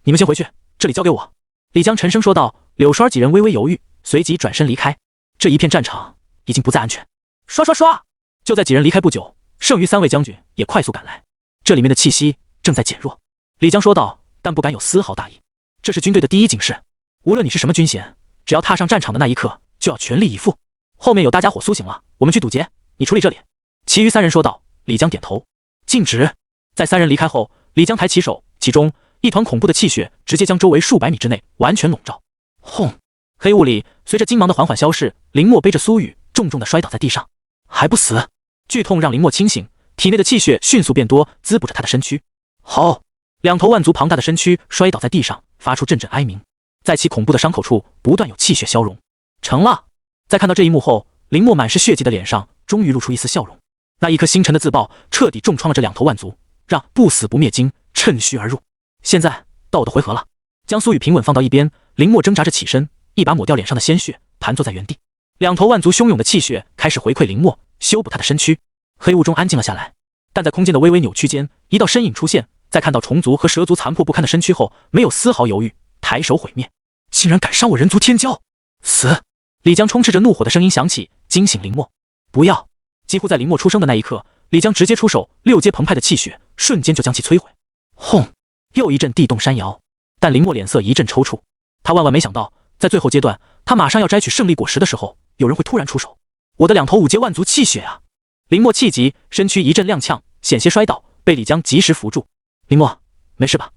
你们先回去，这里交给我。李江沉声说道。柳双儿几人微微犹豫，随即转身离开。这一片战场已经不再安全。刷刷刷！就在几人离开不久，剩余3位将军也快速赶来。这里面的气息正在减弱。李江说道，但不敢有丝毫大意。这是军队的第一警示，无论你是什么军衔，只要踏上战场的那一刻，就要全力以赴。后面有大家伙苏醒了，我们去堵截，你处理这里。其余3人说道。李江点头。禁止！在3人离开后，李江抬起手，其中一团恐怖的气血直接将周围数百米之内完全笼罩。轰！黑雾里随着金芒的缓缓消逝，林默背着苏雨重重地摔倒在地上。还不死！剧痛让林默清醒，体内的气血迅速变多，滋补着他的身躯。好！2头万族庞大的身躯摔倒在地上，发出阵阵哀鸣，在其恐怖的伤口处不断有气血消融。成了！在看到这一幕后，林默满是血迹的脸上终于露出一丝笑容。那一颗星辰的自爆彻底重创了这2头万族，让不死不灭金趁虚而入。现在到我的回合了。将苏雨平稳放到一边，林默挣扎着起身，一把抹掉脸上的鲜血，盘坐在原地。2头万族汹涌的气血开始回馈林默，修补他的身躯。黑雾中安静了下来，但在空间的微微扭曲间，一道身影出现，在看到虫族和蛇族残破不堪的身躯后，没有丝毫犹豫，抬手毁灭。竟然敢伤我人族天骄！死！李江充斥着怒火的声音响起，惊醒林默。不要！几乎在林默出生的那一刻，李江直接出手，6阶澎湃的气血瞬间就将其摧毁。轰！又一阵地动山摇，但林默脸色一阵抽搐。他万万没想到，在最后阶段，他马上要摘取胜利果实的时候，有人会突然出手。我的2头5阶万族气血啊！林默气急，身躯一阵踉跄，险些摔倒，被李江及时扶住。林默，没事吧？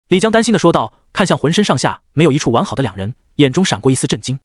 李江担心地说道，看向浑身上下没有一处完好的2人，眼中闪过一丝震惊。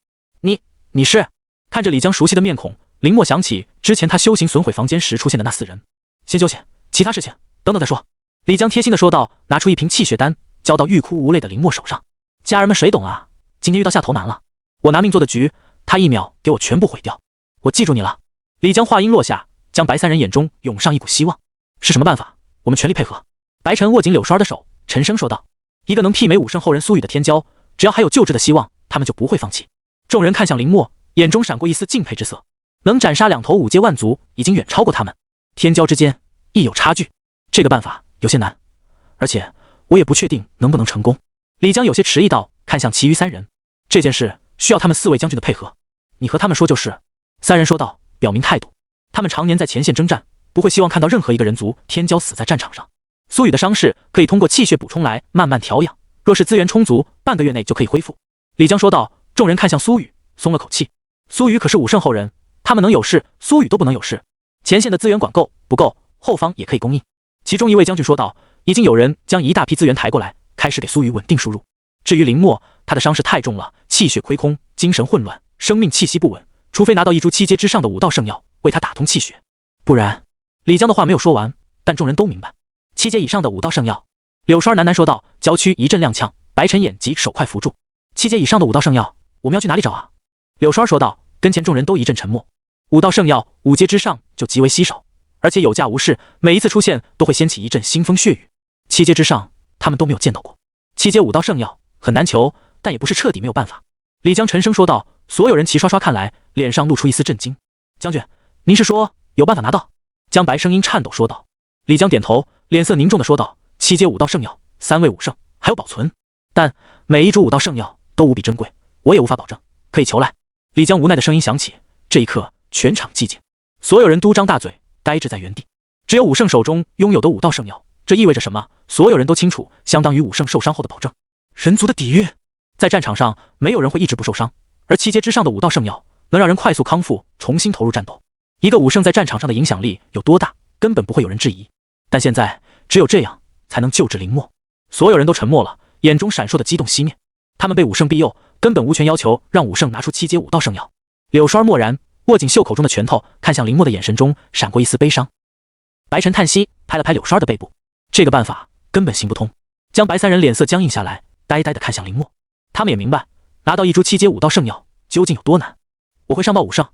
你是？看着李江熟悉的面孔，林默想起之前他修行损毁房间时出现的那4人。先休息，其他事情等等再说。李江贴心地说道，拿出一瓶气血丹，交到欲哭无泪的林默手上。家人们谁懂啊？今天遇到下头难了，我拿命做的局，他1秒给我全部毁掉。我记住你了。李江话音落下，将白3人眼中涌上一股希望。是什么办法？我们全力配合。白晨握紧柳双儿的手，沉声说道，一个能媲美5圣后人苏雨的天骄，只要还有救治的希望，他们就不会放弃。众人看向林默，眼中闪过一丝敬佩之色。能斩杀2头5阶万族，已经远超过他们。天骄之间亦有差距，这个办法有些难，而且我也不确定能不能成功。李江有些迟疑道，看向其余3人，这件事需要他们4位将军的配合，你和他们说就是。3人说道，表明态度。他们常年在前线征战，不会希望看到任何一个人族天骄死在战场上。苏雨的伤势可以通过气血补充来慢慢调养，若是资源充足，半个月内就可以恢复。李江说道。众人看向苏雨，松了口气。苏雨可是5圣后人，他们能有事，苏雨都不能有事。前线的资源管够不够，后方也可以供应。其中一位将军说道，已经有人将一大批资源抬过来，开始给苏雨稳定输入。至于林默，他的伤势太重了，气血亏空，精神混乱，生命气息不稳，除非拿到一株7阶之上的武道圣药为他打通气血，不然……李江的话没有说完，但众人都明白，7阶以上的武道圣药。柳霜喃喃说道。郊区一阵踉跄，白晨眼及手快扶住。7阶以上的武道圣药，我们要去哪里找啊？柳霜说道。跟前众人都一阵沉默。武道圣药5阶之上就极为稀少，而且有价无市，每一次出现都会掀起一阵腥风血雨。7阶之上，他们都没有见到过。7阶武道圣药很难求，但也不是彻底没有办法。李江沉声说道。所有人齐刷刷看来，脸上露出一丝震惊。将军，您是说有办法拿到？江白声音颤抖说道。李江点头，脸色凝重的说道。7阶武道圣药，3味武圣，还有保存，但每一株武道圣药都无比珍贵，我也无法保证，可以求来。李江无奈的声音响起。这一刻，全场寂静，所有人都张大嘴，呆滞在原地。只有武圣手中拥有的武道圣药，这意味着什么？所有人都清楚，相当于武圣受伤后的保证。人族的底蕴，在战场上，没有人会一直不受伤，而7阶之上的武道圣药能让人快速康复，重新投入战斗。一个武圣在战场上的影响力有多大，根本不会有人质疑。但现在，只有这样才能救治林默。所有人都沉默了，眼中闪烁的激动熄灭。他们被武圣庇佑，根本无权要求让武圣拿出7阶武道圣药。柳霜默然，握紧袖口中的拳头，看向林默的眼神中闪过一丝悲伤。白晨叹息，拍了拍柳霜的背部，这个办法根本行不通。江白三人脸色僵硬下来，呆呆地看向林默。他们也明白，拿到一株7阶武道圣药究竟有多难。我会上报武圣。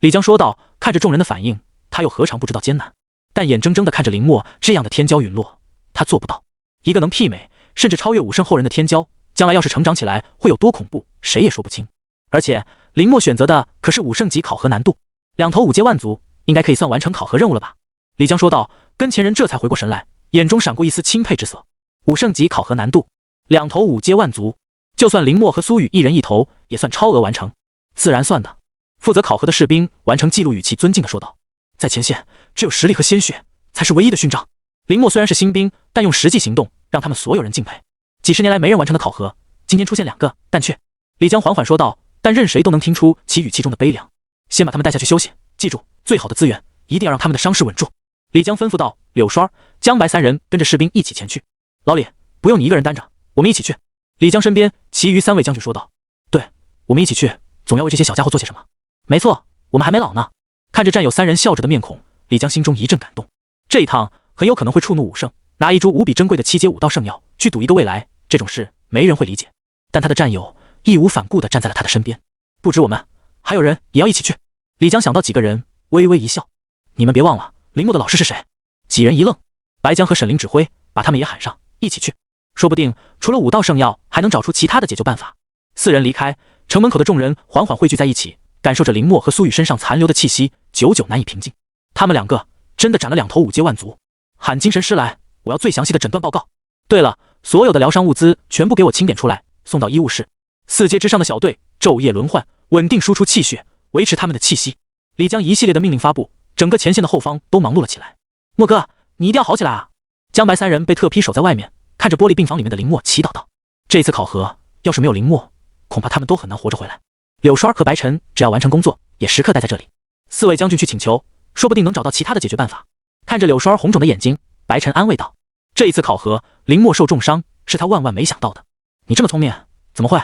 李江说道，看着众人的反应，他又何尝不知道艰难？但眼睁睁地看着林默这样的天骄陨落，他做不到。一个能媲美甚至超越武圣后人的天骄，将来要是成长起来会有多恐怖，谁也说不清。而且林默选择的可是武圣级考核难度，2头5阶万族，应该可以算完成考核任务了吧？李江说道。跟前人这才回过神来，眼中闪过一丝钦佩之色。武圣级考核难度，2头5阶万族，就算林默和苏雨一人1头，也算超额完成。自然算的。负责考核的士兵完成记录，语气尊敬地说道。在前线，只有实力和鲜血才是唯一的勋章。林默虽然是新兵，但用实际行动让他们所有人敬佩。几十年来没人完成的考核，今天出现2个，但却……李江缓缓说道，但任谁都能听出其语气中的悲凉。先把他们带下去休息，记住，最好的资源一定要让他们的伤势稳住。李江吩咐道。柳霜、江白3人跟着士兵一起前去。老李，不用你一个人担着，我们一起去。李江身边其余3位将军说道。对，我们一起去，总要为这些小家伙做些什么。没错，我们还没老呢。看着战友3人笑着的面孔，李江心中一阵感动。这一趟很有可能会触怒武圣，拿一株无比珍贵的7阶武道圣药去赌一个未来，这种事没人会理解。但他的战友义无反顾地站在了他的身边。不止我们，还有人也要一起去。李江想到几个人，微微一笑。你们别忘了，林默的老师是谁？几人一愣，白江和沈凌指挥，把他们也喊上，一起去。说不定除了武道圣药，还能找出其他的解救办法。4人离开，城门口的众人缓缓汇聚在一起，感受着林默和苏雨身上残留的气息，久久难以平静。他们2个真的斩了2头5阶万族。喊精神师来，我要最详细的诊断报告。对了，所有的疗伤物资全部给我清点出来，送到医务室。4阶之上的小队昼夜轮换，稳定输出气血，维持他们的气息。李江一系列的命令发布，整个前线的后方都忙碌了起来。默哥，你一定要好起来啊！江白3人被特批守在外面，看着玻璃病房里面的林默，祈祷道：这次考核要是没有林默，恐怕他们都很难活着回来。柳霜和白晨只要完成工作，也时刻待在这里。4位将军去请求，说不定能找到其他的解决办法。看着柳霜红肿的眼睛，白晨安慰道：这一次考核，林默受重伤，是他万万没想到的。你这么聪明，怎么会？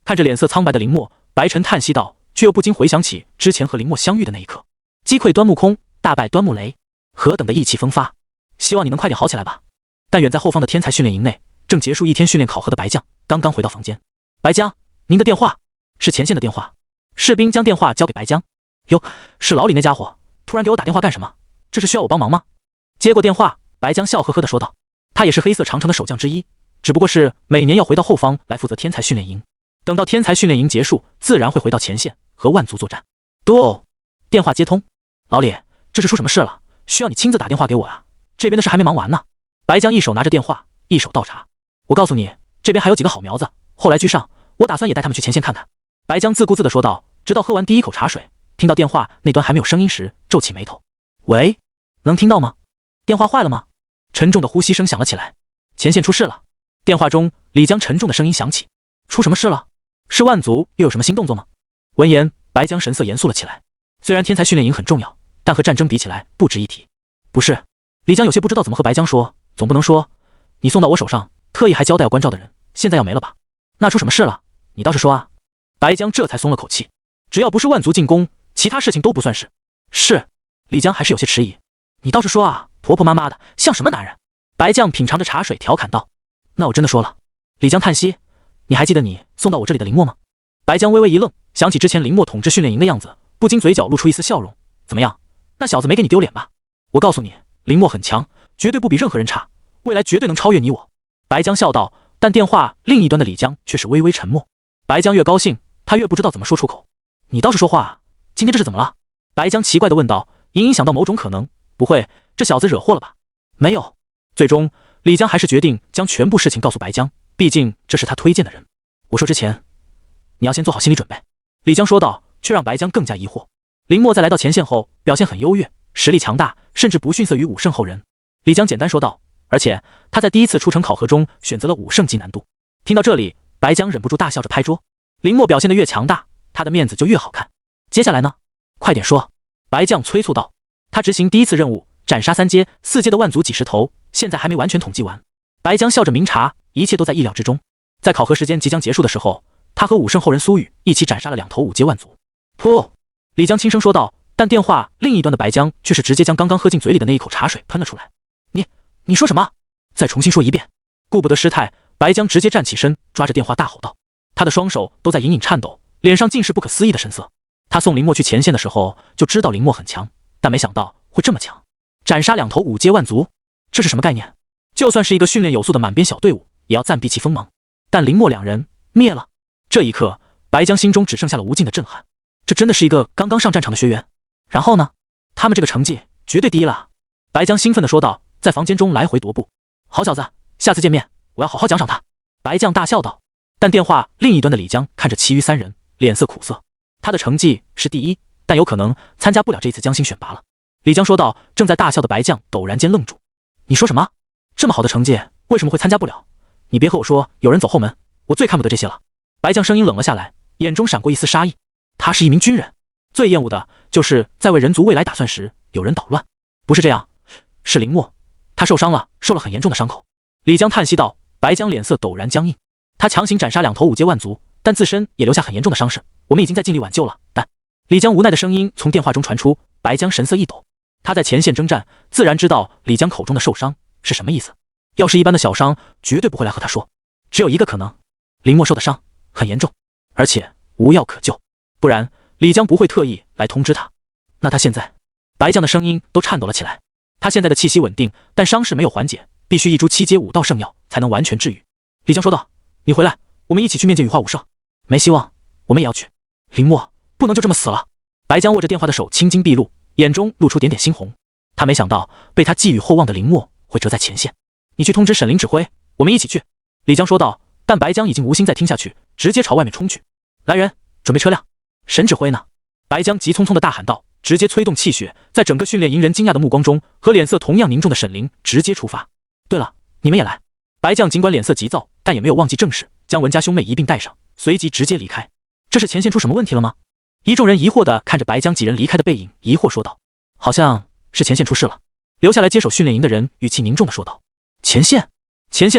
看着脸色苍白的林默，白晨叹息道，却又不禁回想起之前和林默相遇的那一刻，击溃端木空，大败端木雷，何等的意气风发！希望你能快点好起来吧。但远在后方的天才训练营内，正结束1天训练考核的白将刚刚回到房间。白将，您的电话。是前线的电话。士兵将电话交给白将。哟，是老李那家伙，突然给我打电话干什么？这是需要我帮忙吗？接过电话，白将笑呵呵地说道。他也是黑色长城的守将之一，只不过是每年要回到后方来负责天才训练营。等到天才训练营结束，自然会回到前线和万族作战。哦，电话接通。老李，这是出什么事了？需要你亲自打电话给我啊，这边的事还没忙完呢。白将一手拿着电话，一手倒茶。我告诉你，这边还有几个好苗子，后来居上，我打算也带他们去前线看看。白将自顾自地说道，直到喝完第一口茶水，听到电话那端还没有声音时，皱起眉头。喂，能听到吗？电话坏了吗？沉重的呼吸声响了起来。前线出事了。电话中，李江沉重的声音响起。出什么事了？是万族又有什么新动作吗？闻言，白江神色严肃了起来。虽然天才训练营很重要，但和战争比起来不值一提。不是，李江有些不知道怎么和白江说，总不能说你送到我手上，特意还交代要关照的人，现在要没了吧？那出什么事了？你倒是说啊。白江这才松了口气，只要不是万族进攻，其他事情都不算事。是。李江还是有些迟疑。你倒是说啊，婆婆妈妈的，像什么男人？白江品尝着茶水调侃道。那我真的说了。李江叹息，你还记得你送到我这里的林默吗？白江微微一愣，想起之前林默统治训练营的样子，不禁嘴角露出一丝笑容。怎么样，那小子没给你丢脸吧？我告诉你，林默很强，绝对不比任何人差，未来绝对能超越你我。白江笑道，但电话另一端的李江却是微微沉默。白江越高兴，他越不知道怎么说出口。你倒是说话啊，今天这是怎么了？白江奇怪地问道，隐隐想到某种可能，不会，这小子惹祸了吧？没有。最终，李江还是决定将全部事情告诉白江，毕竟这是他推荐的人。我说之前，你要先做好心理准备。李江说道，却让白江更加疑惑。林默在来到前线后，表现很优越，实力强大，甚至不逊色于武圣后人。李江简单说道，而且他在第一次出城考核中选择了武圣级难度。听到这里，白江忍不住大笑着拍桌。林默表现得越强大，他的面子就越好看。接下来呢？快点说。白将催促道。他执行第一次任务，斩杀3阶、4阶的万族几十头，现在还没完全统计完。白江笑着明察，一切都在意料之中。在考核时间即将结束的时候，他和武圣后人苏雨一起斩杀了2头5阶万族。噗！李江轻声说道，但电话另一端的白江却是直接将刚刚喝进嘴里的那一口茶水喷了出来。你说什么？再重新说一遍。顾不得失态，白江直接站起身，抓着电话大吼道。他的双手都在隐隐颤抖，脸上尽是不可思议的神色。他送林默去前线的时候就知道林默很强，但没想到会这么强。斩杀2头5阶万族，这是什么概念？就算是一个训练有素的满编小队伍，也要暂避其锋芒。但林默2人灭了。这一刻，白江心中只剩下了无尽的震撼。这真的是一个刚刚上战场的学员。然后呢？他们这个成绩绝对第一了。白江兴奋地说道，在房间中来回踱步。好小子，下次见面我要好好奖赏他。白将大笑道。但电话另一端的李江看着其余3人，脸色苦涩。他的成绩是第一，但有可能参加不了这次江星选拔了。李江说道。正在大笑的白将陡然间愣住。你说什么？这么好的成绩为什么会参加不了？你别和我说有人走后门，我最看不得这些了。白将声音冷了下来，眼中闪过一丝杀意。他是一名军人，最厌恶的就是在为人族未来打算时有人捣乱。不是这样，是林默，他受伤了，受了很严重的伤口。李江叹息道。白江脸色陡然僵硬。他强行斩杀2头5阶万族，但自身也留下很严重的伤势，我们已经在尽力挽救了，但……李江无奈的声音从电话中传出。白江神色一抖，他在前线征战，自然知道李江口中的受伤是什么意思。要是一般的小伤，绝对不会来和他说。只有一个可能，林默受的伤很严重，而且无药可救，不然李江不会特意来通知他。那他现在……白江的声音都颤抖了起来。他现在的气息稳定，但伤势没有缓解，必须一株7阶武道圣药才能完全治愈。李江说道，你回来，我们一起去面见羽化武圣。没希望，我们也要去。林默不能就这么死了。白江握着电话的手青筋毕露，眼中露出点点猩红。他没想到被他寄予厚望的林默会折在前线。你去通知沈凌指挥，我们一起去。李江说道。但白江已经无心再听下去，直接朝外面冲去。来人，准备车辆。沈指挥呢？白江急匆匆地大喊道，直接催动气血，在整个训练营人惊讶的目光中，和脸色同样凝重的沈凌直接出发。对了，你们也来。白将尽管脸色急躁，但也没有忘记正事，将文家兄妹一并带上，随即直接离开。这是前线出什么问题了吗？一众人疑惑地看着白江几人离开的背影，疑惑说道。好像是前线出事了。留下来接手训练营的人语气凝重地说道。前线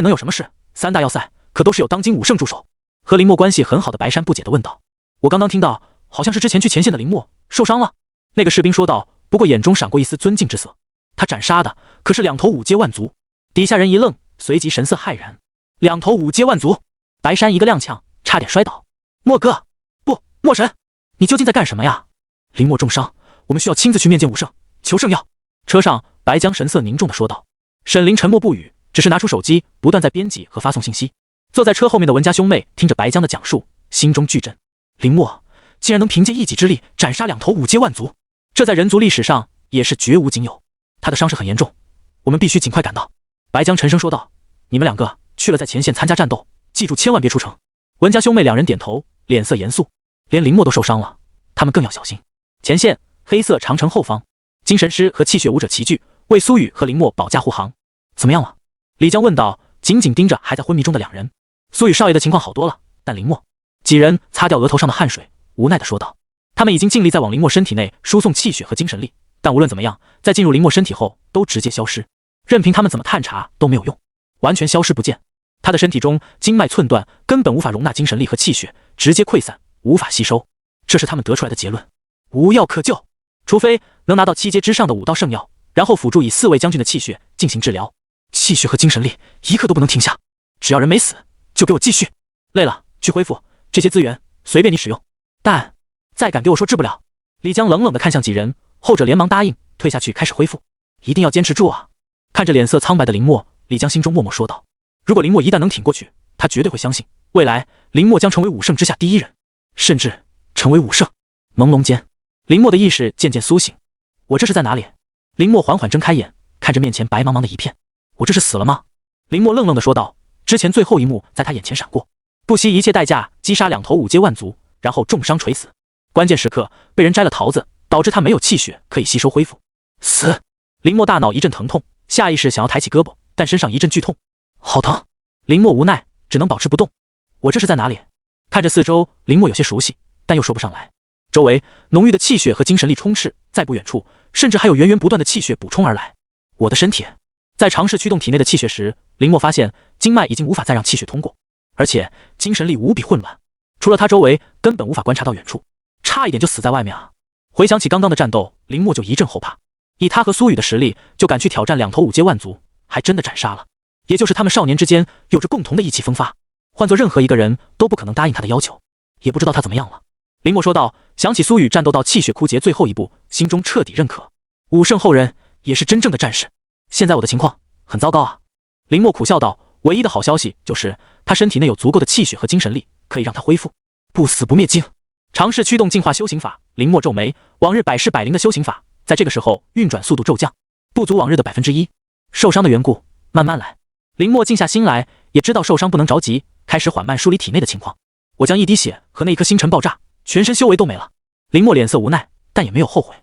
能有什么事？3大要塞可都是有当今武圣驻守。和林默关系很好的白山不解地问道。我刚刚听到好像是之前去前线的林默受伤了。那个士兵说道，不过眼中闪过一丝尊敬之色。他斩杀的可是2头5阶万族。底下人一愣，随即神色骇然。2头5阶万族！白山一个踉跄，差点摔倒。莫哥，不，莫神，你究竟在干什么呀？林默重伤，我们需要亲自去面见武圣，求圣药。车上，白江神色凝重地说道。沈凌沉默不语，只是拿出手机，不断在编辑和发送信息。坐在车后面的文家兄妹听着白江的讲述，心中巨震。林默竟然能凭借一己之力斩杀2头5阶万族，这在人族历史上也是绝无仅有。他的伤势很严重，我们必须尽快赶到。白江沉声说道。你们2个去了在前线参加战斗，记住千万别出城。文家兄妹2人点头，脸色严肃。连林默都受伤了，他们更要小心。前线黑色长城后方，精神师和气血武者齐聚，为苏雨和林默保驾护航。怎么样了？李江问道，紧紧盯着还在昏迷中的2人。苏雨少爷的情况好多了，但林默……几人擦掉额头上的汗水，无奈地说道。他们已经尽力在往林默身体内输送气血和精神力，但无论怎么样，在进入林默身体后都直接消失，任凭他们怎么探查都没有用，完全消失不见。他的身体中经脉寸断，根本无法容纳精神力和气血，直接溃散，无法吸收。这是他们得出来的结论，无药可救，除非能拿到7阶之上的武道圣药，然后辅助以4位将军的气血进行治疗。气血和精神力一刻都不能停下，只要人没死，就给我继续。累了去恢复，这些资源随便你使用，但再敢给我说治不了。李江冷冷地看向几人，后者连忙答应，退下去开始恢复。一定要坚持住啊！看着脸色苍白的林默，李江心中默默说道：如果林默一旦能挺过去，他绝对会相信未来林默将成为5圣之下第1人，甚至成为5圣。朦胧间，林默的意识渐渐苏醒。我这是在哪里？林默缓缓睁开眼，看着面前白茫茫的一片。我这是死了吗？林默愣愣地说道。之前最后一幕在他眼前闪过，不惜一切代价击杀2头5阶万族，然后重伤垂死。关键时刻被人摘了桃子，导致他没有气血可以吸收恢复。死！林默大脑一阵疼痛，下意识想要抬起胳膊，但身上一阵剧痛，好疼！林默无奈，只能保持不动。我这是在哪里？看着四周，林默有些熟悉，但又说不上来。周围浓郁的气血和精神力充斥，在不远处，甚至还有源源不断的气血补充而来。我的身体在尝试驱动体内的气血时，林默发现经脉已经无法再让气血通过，而且精神力无比混乱，除了他周围根本无法观察到远处，差一点就死在外面啊！回想起刚刚的战斗，林默就一阵后怕。以他和苏雨的实力，就敢去挑战2头5阶万族，还真的斩杀了。也就是他们少年之间有着共同的意气风发，换做任何一个人都不可能答应他的要求。也不知道他怎么样了。林默说道，想起苏雨战斗到气血枯竭最后一步，心中彻底认可，5圣后人也是真正的战士。现在我的情况很糟糕啊。林默苦笑道，唯一的好消息就是他身体内有足够的气血和精神力，可以让他恢复不死不灭精。尝试驱动净化修行法，林默皱眉，往日百试百灵的修行法在这个时候运转速度骤降，不足往日的1%。受伤的缘故，慢慢来。林默静下心来，也知道受伤不能着急，开始缓慢梳理体内的情况。我将一滴血和那一颗星辰爆炸，全身修为都没了。林默脸色无奈，但也没有后悔。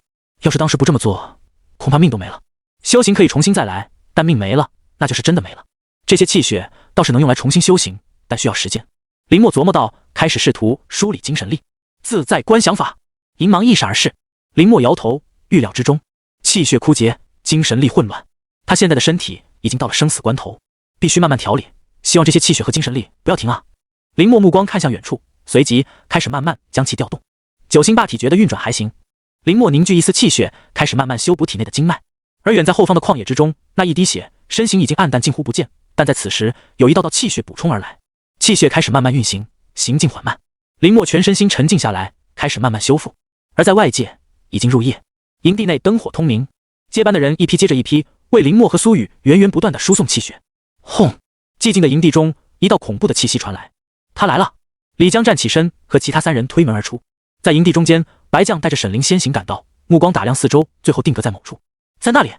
要是当时不这么做，恐怕命都没了。修行可以重新再来，但命没了，那就是真的没了。这些气血倒是能用来重新修行，但需要时间。林默琢磨道，开始试图梳理精神力。自在观想法，银芒一闪而逝。林默摇头，预料之中，气血枯竭，精神力混乱。他现在的身体已经到了生死关头，必须慢慢调理，希望这些气血和精神力不要停啊。林默目光看向远处，随即开始慢慢将其调动。九星霸体诀的运转还行，林默凝聚一丝气血，开始慢慢修补体内的经脉。而远在后方的旷野之中，那一滴血身形已经暗淡近乎不见，但在此时有一道道气血补充而来，气血开始慢慢运行，行进缓慢。林默全身心沉静下来，开始慢慢修复。而在外界已经入夜，营地内灯火通明，接班的人一批接着一批为林默和苏雨源源不断的输送气血。轰！寂静的营地中，一道恐怖的气息传来。他来了！李江站起身，和其他3人推门而出。在营地中间，白将带着沈凌先行赶到，目光打量四周，最后定格在某处。在那里，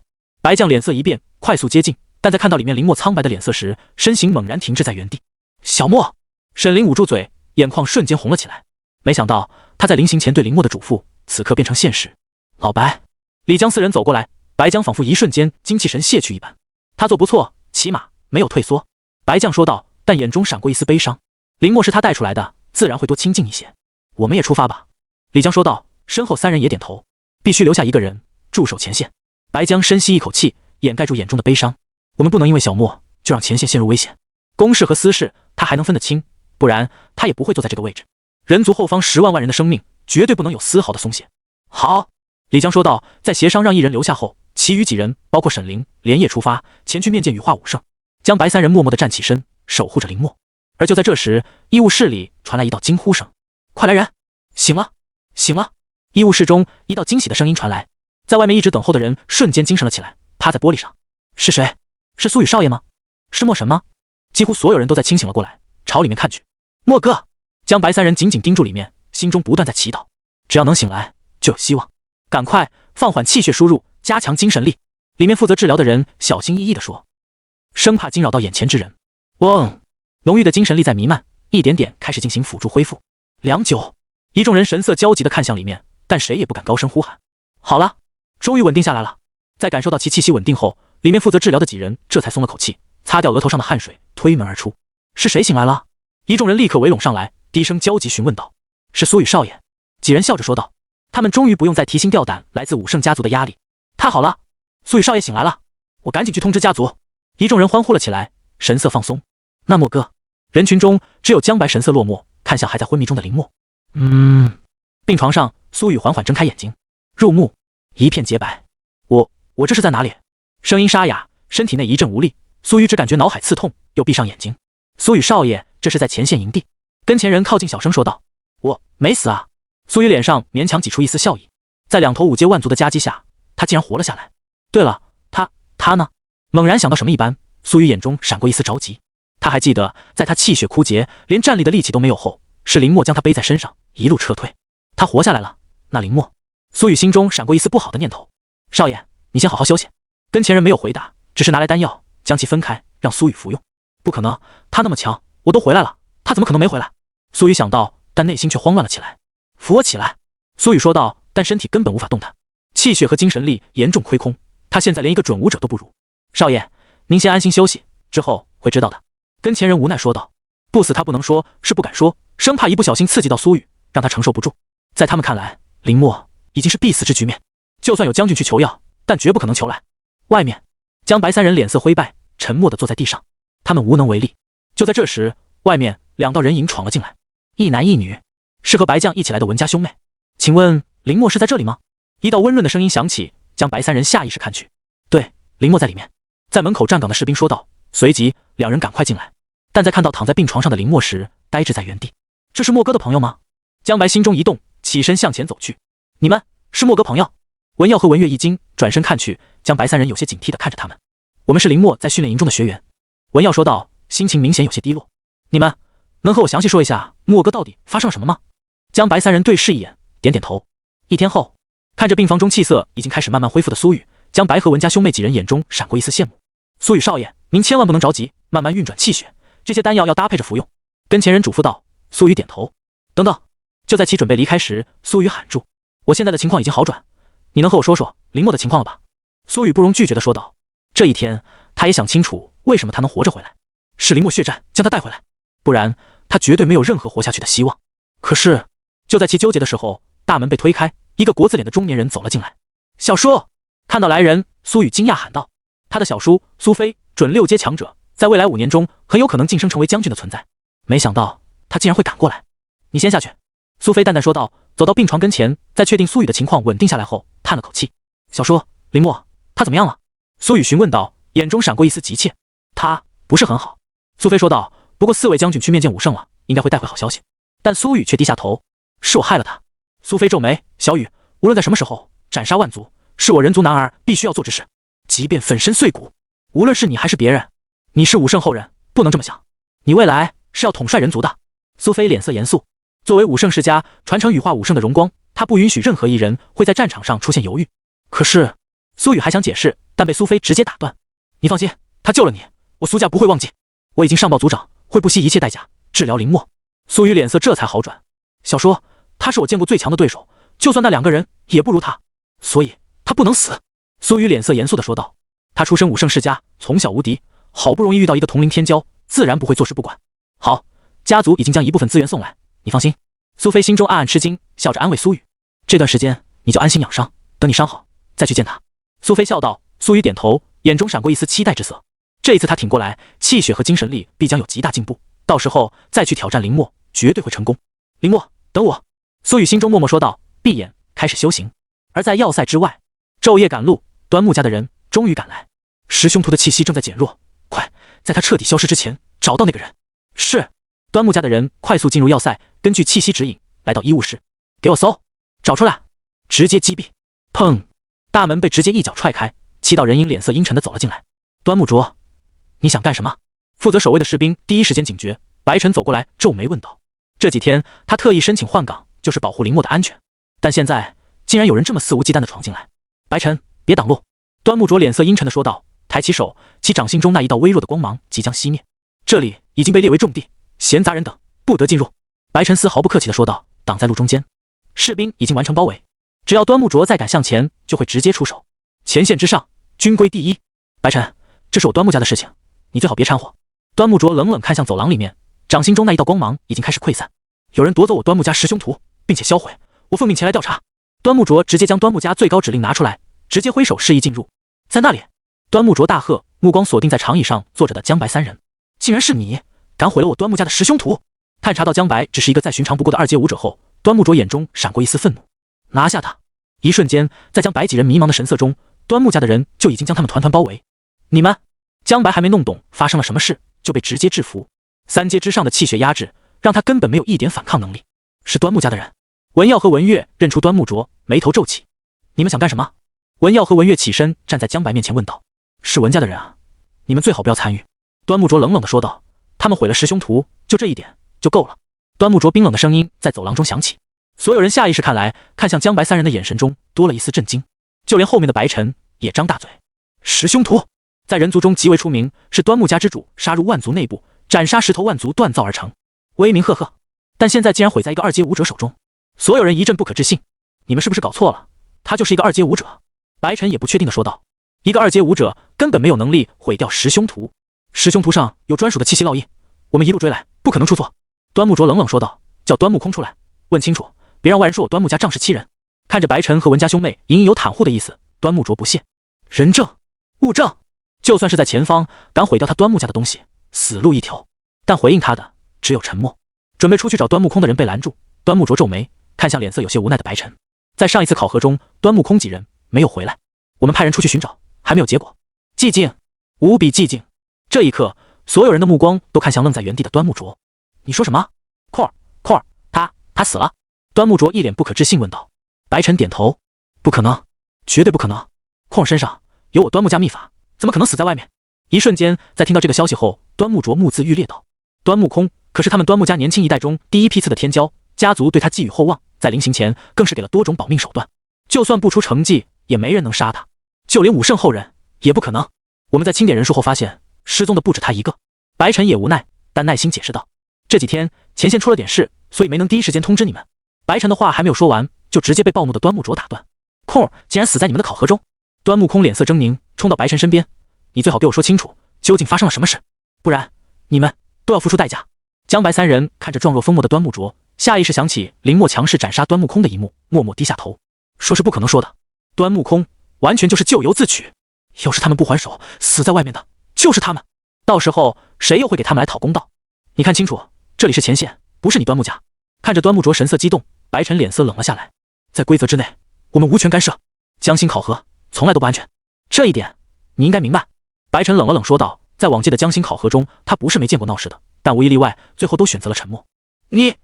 白将脸色一变，快速接近，但在看到里面林默苍白的脸色时，身形猛然停滞在原地。小默！沈凌捂住嘴，眼眶瞬间红了起来。没想到他在临行前对林默的嘱咐，此刻变成现实。老白！李江4人走过来，白将仿佛一瞬间精气神泄去一般。他做不错，起码没有退缩。白将说道，但眼中闪过一丝悲伤。林默是他带出来的，自然会多亲近一些。我们也出发吧。李江说道，身后3人也点头。必须留下一个人驻守前线。白江深吸一口气，掩盖住眼中的悲伤。我们不能因为小莫就让前线陷入危险。公事和私事他还能分得清，不然他也不会坐在这个位置。人族后方10万万人的生命，绝对不能有丝毫的松懈。好，李江说道，在协商让一人留下后，其余几人包括沈凌连夜出发，前去面见羽化5圣。江白3人默默地站起身，守护着林默。而就在这时，医务室里传来一道惊呼声：快来人！醒了，醒了！医务室中一道惊喜的声音传来，在外面一直等候的人瞬间精神了起来，趴在玻璃上。是谁？是苏雨少爷吗？是墨神吗？几乎所有人都在清醒了过来，朝里面看去。墨哥！江白3人紧紧盯住里面，心中不断在祈祷，只要能醒来就有希望。赶快放缓气血输入，加强精神力。里面负责治疗的人小心翼翼地说，生怕惊扰到眼前之人。嗡！浓郁的精神力在弥漫，一点点开始进行辅助恢复。良久，一众人神色焦急地看向里面，但谁也不敢高声呼喊。好了，终于稳定下来了。在感受到其气息稳定后，里面负责治疗的几人这才松了口气，擦掉额头上的汗水，推门而出。是谁醒来了？一众人立刻围拢上来，低声焦急询问道。是苏雨少爷。几人笑着说道。他们终于不用再提心吊胆来自5圣家族的压力。太好了，苏雨少爷醒来了，我赶紧去通知家族。一众人欢呼了起来，神色放松。那莫哥。人群中只有江白神色落寞，看向还在昏迷中的林默。病床上，苏雨缓缓睁开眼睛，入目一片洁白。我这是在哪里？声音沙哑，身体内一阵无力。苏雨只感觉脑海刺痛，又闭上眼睛。苏雨少爷，这是在前线营地。跟前人靠近小声说道：“我没死啊。”苏雨脸上勉强挤出一丝笑意，在两头五阶万族的夹击下，他竟然活了下来。对了，他呢？猛然想到什么一般，苏雨眼中闪过一丝着急。他还记得，在他气血枯竭，连站立的力气都没有后，是林默将他背在身上，一路撤退。他活下来了，那林默……苏雨心中闪过一丝不好的念头。少爷，你先好好休息。跟前人没有回答，只是拿来丹药，将其分开，让苏雨服用。不可能，他那么强，我都回来了，他怎么可能没回来？苏雨想到，但内心却慌乱了起来。扶我起来，苏雨说道，但身体根本无法动弹，气血和精神力严重亏空，他现在连一个准武者都不如。少爷，您先安心休息，之后会知道的。跟前人无奈说道。不死他不能说，是不敢说，生怕一不小心刺激到苏雨，让他承受不住。在他们看来，林默已经是必死之局面，就算有将军去求药，但绝不可能求来。外面，江白三人脸色灰败，沉默地坐在地上，他们无能为力。就在这时，外面两道人影闯了进来，一男一女，是和白将一起来的文家兄妹。请问林默是在这里吗？一道温润的声音响起，将白三人下意识看去。对，林默在里面。在门口站岗的士兵说道，随即两人赶快进来，但在看到躺在病床上的林默时，呆滞在原地。这是莫哥的朋友吗？江白心中一动，起身向前走去。你们是莫哥朋友？文耀和文月一惊，转身看去，江白三人有些警惕地看着他们。我们是林默在训练营中的学员。文耀说道，心情明显有些低落。你们能和我详细说一下莫哥到底发生了什么吗？江白三人对视一眼，点点头。一天后，看着病房中气色已经开始慢慢恢复的苏雨，江白和文家兄妹几人眼中闪过一丝羡慕。苏雨少爷，您千万不能着急，慢慢运转气血，这些丹药要搭配着服用。跟前人嘱咐道。苏雨点头。等等，就在其准备离开时，苏雨喊住：“我现在的情况已经好转，你能和我说说林默的情况了吧？”苏雨不容拒绝地说道。这一天，他也想清楚为什么他能活着回来，是林默血战将他带回来，不然他绝对没有任何活下去的希望。可是，就在其纠结的时候，大门被推开，一个国字脸的中年人走了进来。小叔！看到来人，苏雨惊讶喊道：“他的小叔苏飞，准6阶强者，在未来5年中很有可能晋升成为将军的存在。没想到他竟然会赶过来。你先下去。”苏飞淡淡说道，走到病床跟前，在确定苏雨的情况稳定下来后，叹了口气：“小叔，林默，他怎么样了？”苏雨询问道，眼中闪过一丝急切。他不是很好。苏飞说道，不过4位将军去面见武圣了，应该会带回好消息。但苏雨却低下头：“是我害了他。”苏飞皱眉：“小雨，无论在什么时候，斩杀万族是我人族男儿必须要做之事，即便粉身碎骨，无论是你还是别人，你是武圣后人，不能这么想。你未来是要统帅人族的。”苏飞脸色严肃，作为武圣世家传承羽化武圣的荣光，他不允许任何一人会在战场上出现犹豫。可是苏雨还想解释，但被苏飞直接打断：“你放心，他救了你，我苏家不会忘记。我已经上报族长，会不惜一切代价治疗林默。”苏雨脸色这才好转：“小叔，他是我见过最强的对手，就算那2个人也不如他，所以他不能死。”苏雨脸色严肃地说道：“他出身武圣世家，从小无敌，好不容易遇到一个同龄天骄，自然不会坐视不管。好，家族已经将一部分资源送来，你放心。”苏飞心中暗暗吃惊，笑着安慰苏雨：“这段时间你就安心养伤，等你伤好再去见他。”苏飞笑道。苏雨点头，眼中闪过一丝期待之色。这一次他挺过来，气血和精神力必将有极大进步，到时候再去挑战林默，绝对会成功。林默，等我。苏雨心中默默说道，闭眼开始修行。而在要塞之外，昼夜赶路，端木家的人终于赶来。师兄途的气息正在减弱，快，在他彻底消失之前找到那个人。是。端木家的人快速进入要塞，根据气息指引来到医务室。给我搜，找出来，直接击毙。砰！大门被直接一脚踹开，7道人影脸色阴沉地走了进来。端木卓，你想干什么？负责守卫的士兵第一时间警觉，白晨走过来皱眉问道。这几天他特意申请换岗，就是保护林默的安全，但现在竟然有人这么肆无忌惮地闯进来。白晨，别挡路。端木卓脸色阴沉地说道，抬起手，其掌心中那一道微弱的光芒即将熄灭。这里已经被列为重地，闲杂人等不得进入。白晨丝毫不客气地说道，挡在路中间。士兵已经完成包围，只要端木卓再敢向前，就会直接出手。前线之上，军规第一。白晨，这是我端木家的事情，你最好别掺和。端木卓冷冷看向走廊里面，掌心中那一道光芒已经开始溃散。有人夺走我端木家师兄图，并且销毁，我奉命前来调查。端木卓直接将端木家最高指令拿出来，直接挥手示意进入。在那里，端木卓大喝，目光锁定在长椅上坐着的江白三人。竟然是你，敢毁了我端木家的十凶图！探查到江白只是一个再寻常不过的二阶武者后，端木卓眼中闪过一丝愤怒。拿下他！一瞬间，在江白几人迷茫的神色中，端木家的人就已经将他们团团包围。你们！江白还没弄懂发生了什么事，就被直接制服。3阶之上的气血压制，让他根本没有一点反抗能力。是端木家的人。文耀和文月认出端木卓，眉头皱起。你们想干什么？文耀和文月起身站在江白面前问道。是文家的人啊，你们最好不要参与。端木卓冷冷地说道。他们毁了十凶图，就这一点就够了。端木卓冰冷的声音在走廊中响起。所有人下意识看来，看向江白3人的眼神中多了一丝震惊，就连后面的白晨也张大嘴。十凶图在人族中极为出名，是端木家之主杀入万族内部，斩杀10头万族锻造而成，威名赫赫。但现在竟然毁在一个2阶武者手中，所有人一阵不可置信。你们是不是搞错了？他就是一个2阶武者。白晨也不确定地说道。一个2阶武者根本没有能力毁掉十凶图，十凶图上有专属的气息烙印，我们一路追来，不可能出错。端木卓冷冷说道。叫端木空出来，问清楚，别让外人说我端木家仗势欺人。看着白晨和文家兄妹隐隐有袒护的意思，端木卓不屑。人证物证，就算是在前方，敢毁掉他端木家的东西，死路一条。但回应他的只有沉默。准备出去找端木空的人被拦住，端木卓皱眉，看向脸色有些无奈的白晨。在上一次考核中，端木空几人没有回来，我们派人出去寻找，还没有结果。寂静，无比寂静。这一刻，所有人的目光都看向愣在原地的端木卓。你说什么？空儿，他死了？端木卓一脸不可置信问道。白晨点头，不可能，绝对不可能。空儿身上有我端木家秘法，怎么可能死在外面？一瞬间，在听到这个消息后，端木卓目眦欲裂道。端木空可是他们端木家年轻一代中第一批次的天骄，家族对他寄予厚望，在临行前更是给了多种保命手段，就算不出成绩，也没人能杀他，就连武圣后人也不可能。我们在清点人数后发现，失踪的不止他一个。白晨也无奈，但耐心解释道。这几天前线出了点事，所以没能第一时间通知你们。白晨的话还没有说完，就直接被暴怒的端木卓打断。空儿竟然死在你们的考核中！端木空脸色狰狞，冲到白晨身边，你最好给我说清楚，究竟发生了什么事，不然你们都要付出代价。江白3人看着状若疯魔的端木卓，下意识想起林墨强势斩杀端木空的一幕，默默低下头。说是不可能说的，端木空完全就是咎由自取，要是他们不还手，死在外面的就是他们，到时候谁又会给他们来讨公道？你看清楚，这里是前线，不是你端木家。看着端木卓神色激动，白晨脸色冷了下来。在规则之内，我们无权干涉。江心考核从来都不安全，这一点你应该明白。白晨冷了冷说道。在往届的江心考核中，他不是没见过闹事的，但无一例外，最后都选择了沉默。你！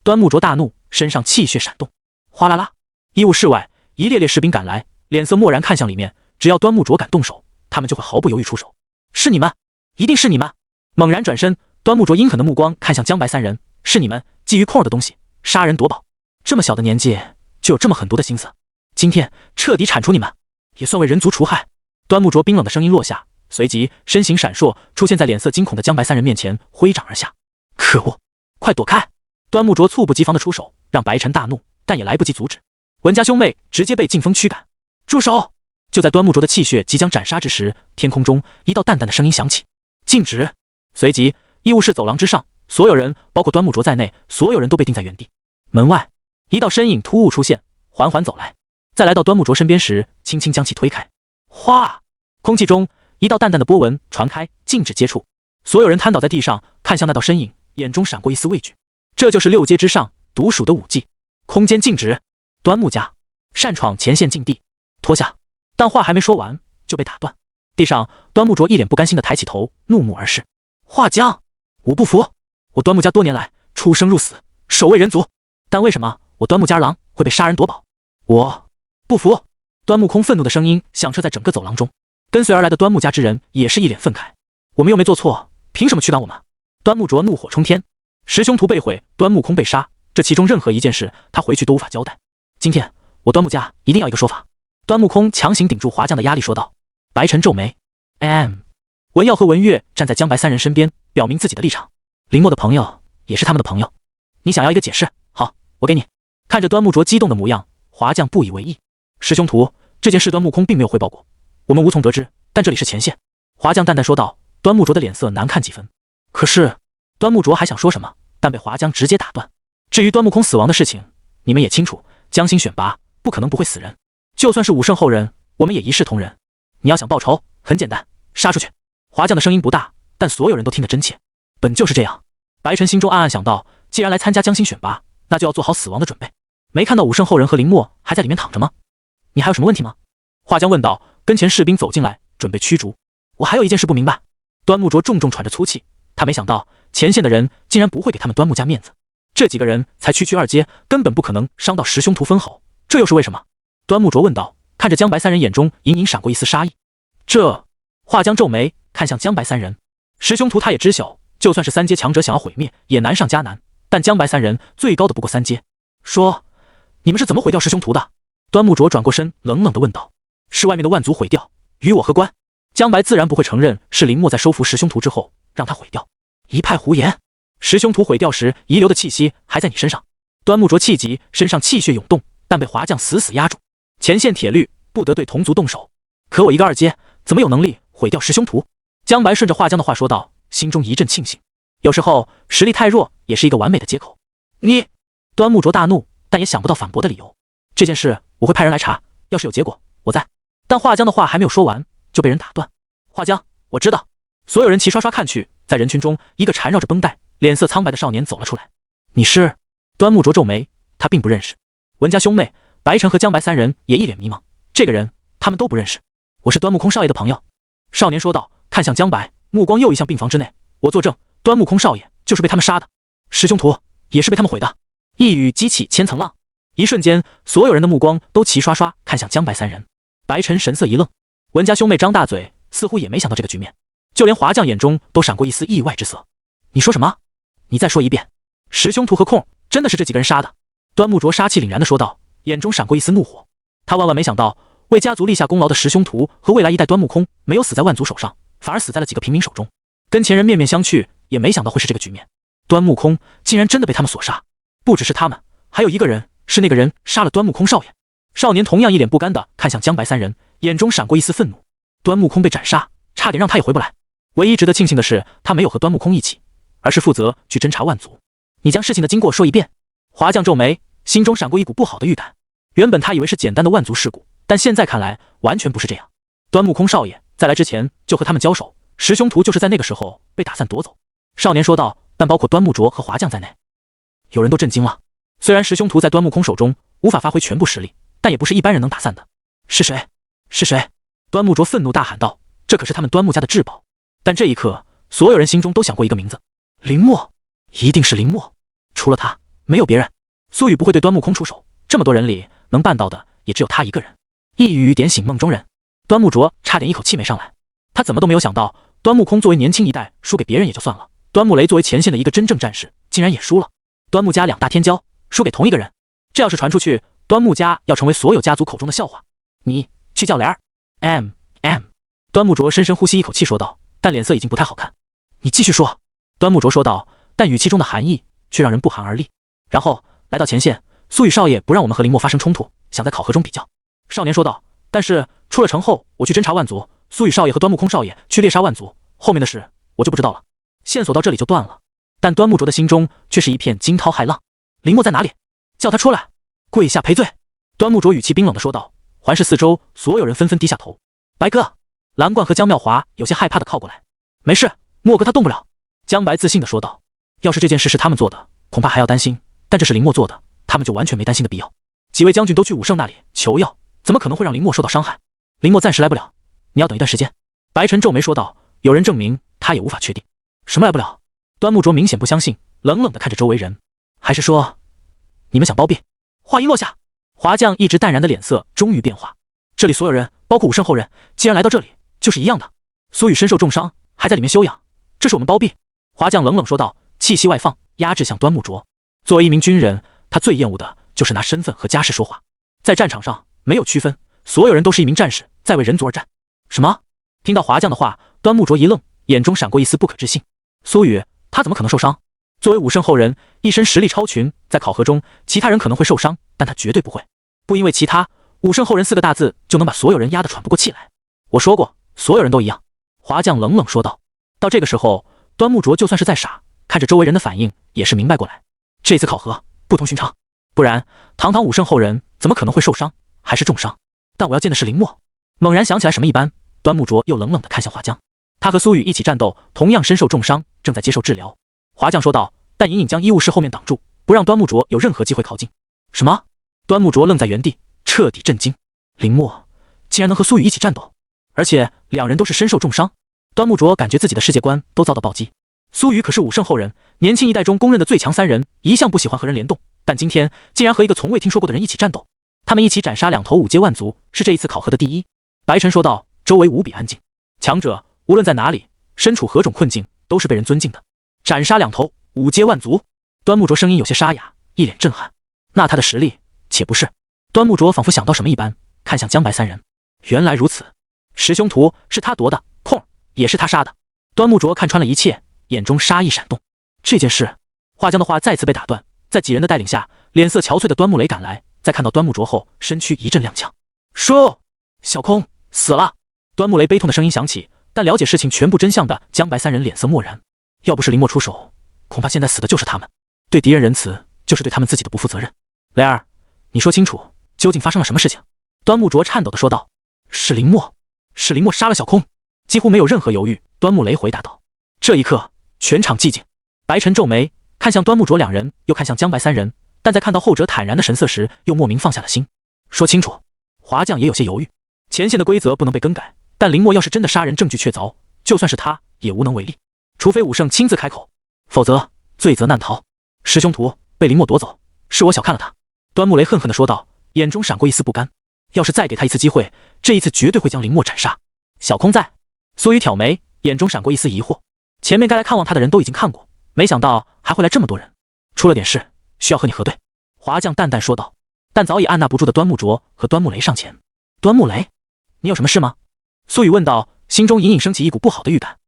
端木卓大怒，身上气血闪动，哗啦啦，医务室外一列列士兵赶来，脸色漠然看向里面。只要端木卓敢动手，他们就会毫不犹豫出手。是你们，一定是你们！猛然转身，端木卓阴狠的目光看向江白3人，是你们觊觎空儿的东西，杀人夺宝，这么小的年纪就有这么狠毒的心思，今天彻底铲除你们，也算为人族除害。端木卓冰冷的声音落下，随即身形闪烁，出现在脸色惊恐的江白3人面前，挥掌而下。可恶，快躲开！端木卓猝不及防的出手，让白晨大怒，但也来不及阻止。文家兄妹直接被劲风驱赶。住手！就在端木卓的气血即将斩杀之时，天空中一道淡淡的声音响起：禁止！随即医务室走廊之上，所有人包括端木卓在内，所有人都被定在原地。门外一道身影突兀出现，缓缓走来，在来到端木卓身边时，轻轻将其推开。哗！空气中一道淡淡的波纹传开，禁止接触。所有人瘫倒在地上，看向那道身影，眼中闪过一丝畏惧。这就是6阶之上独属的武技，空间禁止。端木家擅闯前线禁地，脱下！但话还没说完，就被打断。地上，端木卓一脸不甘心的抬起头，怒目而视。华江，我不服！我端木家多年来出生入死，守卫人族，但为什么我端木家儿郎会被杀人夺宝？我不服！端木空愤怒的声音响彻在整个走廊中，跟随而来的端木家之人也是一脸愤慨。我们又没做错，凭什么驱赶我们？端木卓怒火冲天，十凶图被毁，端木空被杀，这其中任何一件事，他回去都无法交代。今天我端木家一定要一个说法。端木空强行顶住华将的压力说道。白晨皱眉。文耀和文月站在江白3人身边，表明自己的立场。林墨的朋友也是他们的朋友，你想要一个解释？好，我给你。看着端木卓激动的模样，华将不以为意。师兄图这件事端木空并没有汇报过，我们无从得知，但这里是前线。华将淡淡说道。端木卓的脸色难看几分。可是端木卓还想说什么，但被华将直接打断。至于端木空死亡的事情，你们也清楚，江心选拔不可能不会死人，就算是武圣后人，我们也一视同仁。你要想报仇，很简单，杀出去。华将的声音不大，但所有人都听得真切。本就是这样。白晨心中暗暗想到，既然来参加江心选拔，那就要做好死亡的准备。没看到武圣后人和林默还在里面躺着吗？你还有什么问题吗？华江问道。跟前士兵走进来，准备驱逐。我还有一件事不明白。端木卓重重喘着粗气，他没想到前线的人竟然不会给他们端木家面子。这几个人才区区2阶，根本不可能伤到十凶徒分喉，这又是为什么？端木卓问道，看着江白三人眼中隐隐闪过一丝杀意。这……华江皱眉看向江白三人，十凶徒他也知晓，就算是3阶强者想要毁灭，也难上加难。但江白三人最高的不过3阶。说，你们是怎么毁掉十凶徒的？端木卓转过身，冷冷地问道。是外面的万族毁掉，与我何关？江白自然不会承认是林默在收服十凶徒之后让他毁掉，一派胡言。十凶徒毁掉时遗留的气息还在你身上。端木卓气急，身上气血涌动，但被华将死死压住。前线铁律不得对同族动手，可我一个2阶怎么有能力毁掉十凶徒？江白顺着华江的话说道，心中一阵庆幸。有时候实力太弱也是一个完美的借口。你……端木卓大怒，但也想不到反驳的理由。这件事我会派人来查，要是有结果我在。但华江的话还没有说完，就被人打断。华江，我知道。所有人齐刷刷看去，在人群中，一个缠绕着绷带、脸色苍白的少年走了出来。你是？端木卓皱眉，他并不认识。文家兄妹白晨和江白3人也一脸迷茫，这个人他们都不认识。我是端木空少爷的朋友。少年说道，看向江白，目光又移向病房之内。我作证，端木空少爷就是被他们杀的，十凶徒也是被他们毁的。一语激起千层浪，一瞬间，所有人的目光都齐刷刷看向江白3人。白晨神色一愣，文家兄妹张大嘴，似乎也没想到这个局面，就连华将眼中都闪过一丝意外之色。你说什么？你再说一遍。十凶徒和空真的是这几个人杀的？端木卓杀气凛然地说道，眼中闪过一丝怒火。他万万没想到，为家族立下功劳的十凶徒和未来一代端木空没有死在万族手上，反而死在了几个平民手中。跟前人面面相觑，也没想到会是这个局面。端木空竟然真的被他们所杀，不只是他们，还有一个人，是那个人杀了端木空少爷。少年同样一脸不甘地看向江白3人，眼中闪过一丝愤怒。端木空被斩杀，差点让他也回不来。唯一值得庆幸的是，他没有和端木空一起，而是负责去侦查万族。你将事情的经过说一遍。华将皱眉，心中闪过一股不好的预感。原本他以为是简单的万族事故，但现在看来完全不是这样。端木空少爷在来之前就和他们交手，十凶徒就是在那个时候被打散夺走。少年说道，但包括端木卓和华将在内。有人都震惊了。虽然十凶徒在端木空手中无法发挥全部实力，但也不是一般人能打散的。是谁？是谁？端木卓愤怒大喊道，这可是他们端木家的至宝。但这一刻，所有人心中都想过一个名字，林默。一定是林默，除了他没有别人。苏雨不会对端木空出手，这么多人里能办到的也只有他一个人。一语点醒梦中人，端木卓差点一口气没上来。他怎么都没有想到，端木空作为年轻一代输给别人也就算了，端木雷作为前线的一个真正战士竟然也输了。端木家2大天骄输给同一个人，这要是传出去，端木家要成为所有家族口中的笑话。你去叫雷儿。端木卓深深呼吸一口气说道，但脸色已经不太好看。你继续说。端木卓说道，但语气中的寒意却让人不寒而栗。然后来到前线，苏雨少爷不让我们和林默发生冲突，想在考核中比较。少年说道，但是出了城后，我去侦查万族，苏雨少爷和端木空少爷去猎杀万族，后面的事我就不知道了。线索到这里就断了。但端木卓的心中却是一片惊涛骇浪。林默在哪里？叫他出来，跪下赔罪。端木卓语气冰冷地说道。环视四周，所有人纷纷低下头。白哥，蓝冠和江妙华有些害怕地靠过来。没事，莫哥他动不了。江白自信地说道。要是这件事是他们做的，恐怕还要担心，但这是林默做的，他们就完全没担心的必要。几位将军都去武圣那里求药，怎么可能会让林默受到伤害？林默暂时来不了，你要等一段时间。白晨皱眉说道。有人证明，他也无法确定。什么来不了？端木卓明显不相信，冷冷地看着周围人。还是说，你们想包庇？话音落下，华将一直淡然的脸色终于变化。这里所有人，包括武圣后人，既然来到这里，就是一样的。苏雨身受重伤，还在里面休养，这是我们包庇。华将冷冷说道，气息外放，压制向端木卓。作为一名军人，他最厌恶的就是拿身份和家世说话。在战场上没有区分，所有人都是一名战士，在为人族而战。什么？听到华将的话，端木卓一愣，眼中闪过一丝不可置信。苏雨，他怎么可能受伤？作为武圣后人，一身实力超群，在考核中，其他人可能会受伤，但他绝对不会。不因为其他，武圣后人4个大字就能把所有人压得喘不过气来。我说过，所有人都一样。华将冷冷说道。到这个时候，端木卓就算是再傻，看着周围人的反应，也是明白过来。这次考核不同寻常，不然堂堂武圣后人怎么可能会受伤，还是重伤？但我要见的是林默。猛然想起来什么一般，端木卓又冷冷地看向华将。他和苏雨一起战斗，同样身受重伤，正在接受治疗。华将说道，但隐隐将医务室后面挡住，不让端木卓有任何机会靠近。什么？端木卓愣在原地，彻底震惊。林默竟然能和苏雨一起战斗，而且两人都是身受重伤。端木卓感觉自己的世界观都遭到暴击。苏雨可是武圣后人，年轻一代中公认的最强三人，一向不喜欢和人联动，但今天竟然和一个从未听说过的人一起战斗。他们一起斩杀2头5阶万族，是这一次考核的第一。白晨说道，周围无比安静。强者无论在哪里，身处何种困境，都是被人尊敬的。斩杀2头5阶万族，端木卓声音有些沙哑，一脸震撼。那他的实力岂不是？端木卓仿佛想到什么一般，看向江白三人。原来如此，十凶图是他夺的，空也是他杀的。端木卓看穿了一切，眼中杀意闪动。这件事，华江的话再次被打断。在几人的带领下，脸色憔悴的端木雷赶来，在看到端木卓后，身躯一阵踉跄。说，小空死了。端木雷悲痛的声音响起，但了解事情全部真相的江白三人脸色漠然。要不是林默出手，恐怕现在死的就是他们。对敌人仁慈，就是对他们自己的不负责任。雷儿，你说清楚，究竟发生了什么事情？端木卓颤抖地说道。是林默杀了小空。几乎没有任何犹豫，端木雷回答道。这一刻，全场寂静。白晨皱眉，看向端木卓两人，又看向江白三人，但在看到后者坦然的神色时，又莫名放下了心。说清楚。华将也有些犹豫。前线的规则不能被更改，但林默要是真的杀人证据确凿，就算是他也无能为力，除非武圣亲自开口，否则罪责难逃。师兄图被林默夺走，是我小看了他。端木雷恨恨地说道，眼中闪过一丝不甘。要是再给他一次机会，这一次绝对会将林默斩杀。小空在。苏雨挑眉，眼中闪过一丝疑惑。前面该来看望他的人都已经看过，没想到还会来这么多人。出了点事，需要和你核对。华将淡淡说道。但早已按捺不住的端木卓和端木雷上前。端木雷，你有什么事吗？苏雨问道，心中隐隐升起一股不好的预感。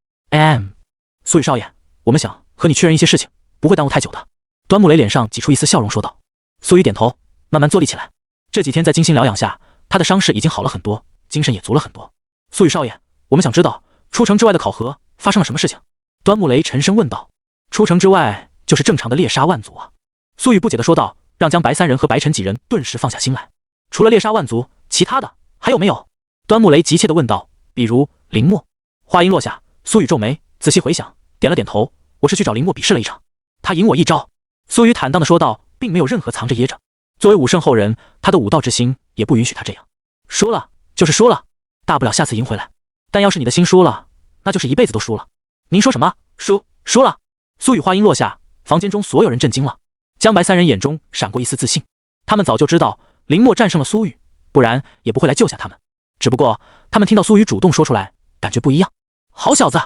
苏雨少爷，我们想和你确认一些事情，不会耽误太久的。端木雷脸上挤出一丝笑容说道。苏雨点头，慢慢坐立起来。这几天在精心疗养下，他的伤势已经好了很多，精神也足了很多。苏雨少爷，我们想知道出城之外的考核发生了什么事情。端木雷沉声问道。出城之外就是正常的猎杀万族啊。苏雨不解地说道，让江白三人和白晨几人顿时放下心来。除了猎杀万族，其他的还有没有？端木雷急切地问道。比如林默。话音落下，苏雨皱眉，仔细回想，点了点头。我是去找林默比试了一场，他赢我一招。苏雨坦荡地说道，并没有任何藏着掖着。作为武圣后人，他的武道之心也不允许他这样。输了就是输了，大不了下次赢回来。但要是你的心输了，那就是一辈子都输了。您说什么？输了？苏雨话音落下，房间中所有人震惊了。江白三人眼中闪过一丝自信，他们早就知道林默战胜了苏雨，不然也不会来救下他们。只不过他们听到苏雨主动说出来，感觉不一样。好小子！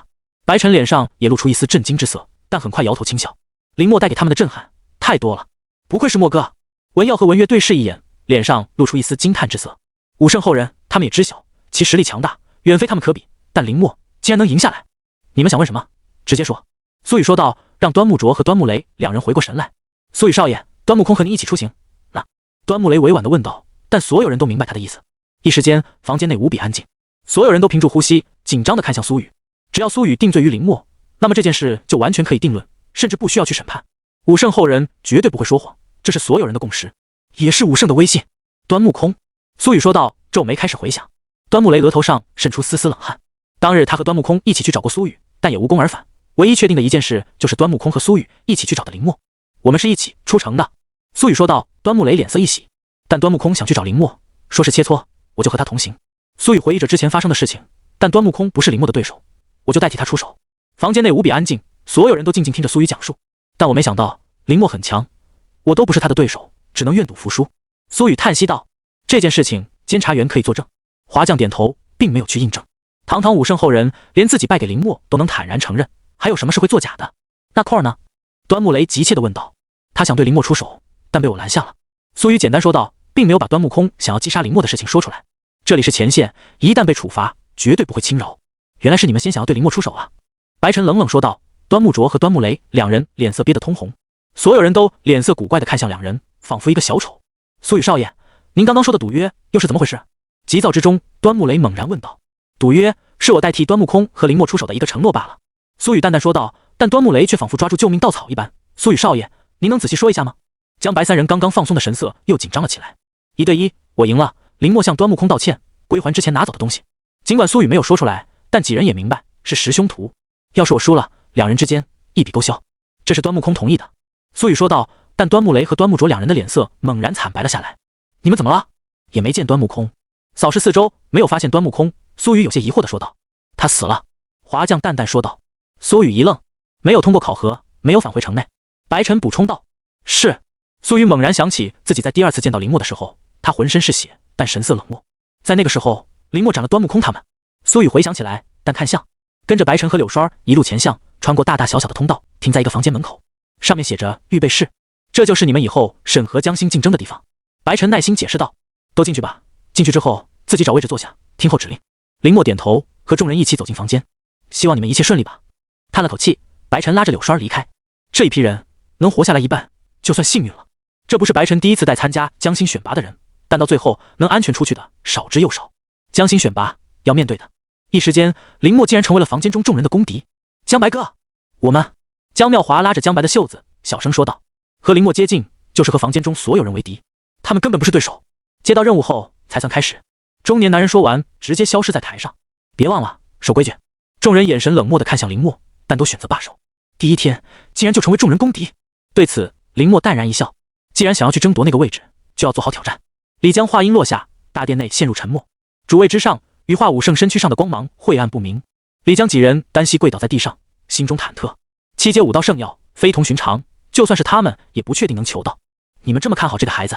白晨脸上也露出一丝震惊之色，但很快摇头轻笑。林默带给他们的震撼太多了，不愧是默哥。文耀和文月对视一眼，脸上露出一丝惊叹之色。武圣后人，他们也知晓其实力强大，远非他们可比，但林默竟然能赢下来。你们想问什么？直接说。苏雨说道，让端木卓和端木雷两人回过神来。苏雨少爷，端木空和你一起出行。那端木雷委婉地问道，但所有人都明白他的意思。一时间，房间内无比安静，所有人都屏住呼吸，紧张地看向苏雨。只要苏雨定罪于林默，那么这件事就完全可以定论，甚至不需要去审判。武圣后人绝对不会说谎，这是所有人的共识，也是武圣的威信。端木空，苏雨说道，皱眉开始回想。端木雷额头上渗出丝丝冷汗。当日他和端木空一起去找过苏雨，但也无功而返。唯一确定的一件事就是端木空和苏雨一起去找的林默。我们是一起出城的。苏雨说道。端木雷脸色一喜，但端木空想去找林默，说是切磋，我就和他同行。苏雨回忆着之前发生的事情，但端木空不是林默的对手，我就代替他出手。房间内无比安静，所有人都静静听着苏雨讲述。但我没想到林默很强，我都不是他的对手，只能愿赌服输。苏雨叹息道。这件事情监察员可以作证。华将点头，并没有去印证。堂堂武圣后人，连自己败给林默都能坦然承认，还有什么是会作假的？那块呢？端木雷急切地问道。他想对林默出手，但被我拦下了。苏雨简单说道，并没有把端木空想要击杀林默的事情说出来。这里是前线，一旦被处罚，绝对不会轻饶。原来是你们先想要对林默出手啊！白晨冷冷说道。端木卓和端木雷两人脸色憋得通红，所有人都脸色古怪地看向两人，仿佛一个小丑。苏雨少爷，您刚刚说的赌约又是怎么回事？急躁之中，端木雷猛然问道。赌约是我代替端木空和林默出手的一个承诺罢了。苏雨淡淡说道，但端木雷却仿佛抓住救命稻草一般。苏雨少爷，您能仔细说一下吗？江白三人刚刚放松的神色又紧张了起来。1对1，我赢了。林默向端木空道歉，归还之前拿走的东西。尽管苏雨没有说出来，但几人也明白是十凶图。要是我输了，两人之间一笔勾销。这是端木空同意的。苏雨说道，但端木雷和端木卓两人的脸色猛然惨白了下来。你们怎么了？也没见端木空。扫视四周，没有发现端木空。苏雨有些疑惑地说道。他死了。华将淡淡说道。苏雨一愣，没有通过考核，没有返回城内。白晨补充道。是。苏雨猛然想起自己在第二次见到林墨的时候，他浑身是血，但神色冷漠。在那个时候，林墨斩了端木空他们。苏雨回想起来，但看向，跟着白晨和柳霜一路前向，穿过大大小小的通道，停在一个房间门口，上面写着预备室，这就是你们以后审核江心竞争的地方。白晨耐心解释道。都进去吧，进去之后自己找位置坐下，听候指令。林墨点头，和众人一起走进房间。希望你们一切顺利吧。叹了口气，白晨拉着柳霜离开。这一批人能活下来一半，就算幸运了。这不是白晨第一次带参加江心选拔的人，但到最后能安全出去的少之又少。江心选拔要面对的，一时间林墨竟然成为了房间中众人的公敌。江白哥，我们……江妙华拉着江白的袖子，小声说道。和林墨接近，就是和房间中所有人为敌，他们根本不是对手。接到任务后才算开始。中年男人说完，直接消失在台上。别忘了守规矩。众人眼神冷漠地看向林墨，但都选择罢手。第一天竟然就成为众人公敌。对此，林墨淡然一笑。既然想要去争夺那个位置，就要做好挑战。李江话音落下，大殿内陷入沉默。主位之上，羽化武圣身躯上的光芒晦暗不明。李江几人单膝跪倒在地上，心中忐忑。七阶武道圣药非同寻常，就算是他们也不确定能求到。你们这么看好这个孩子？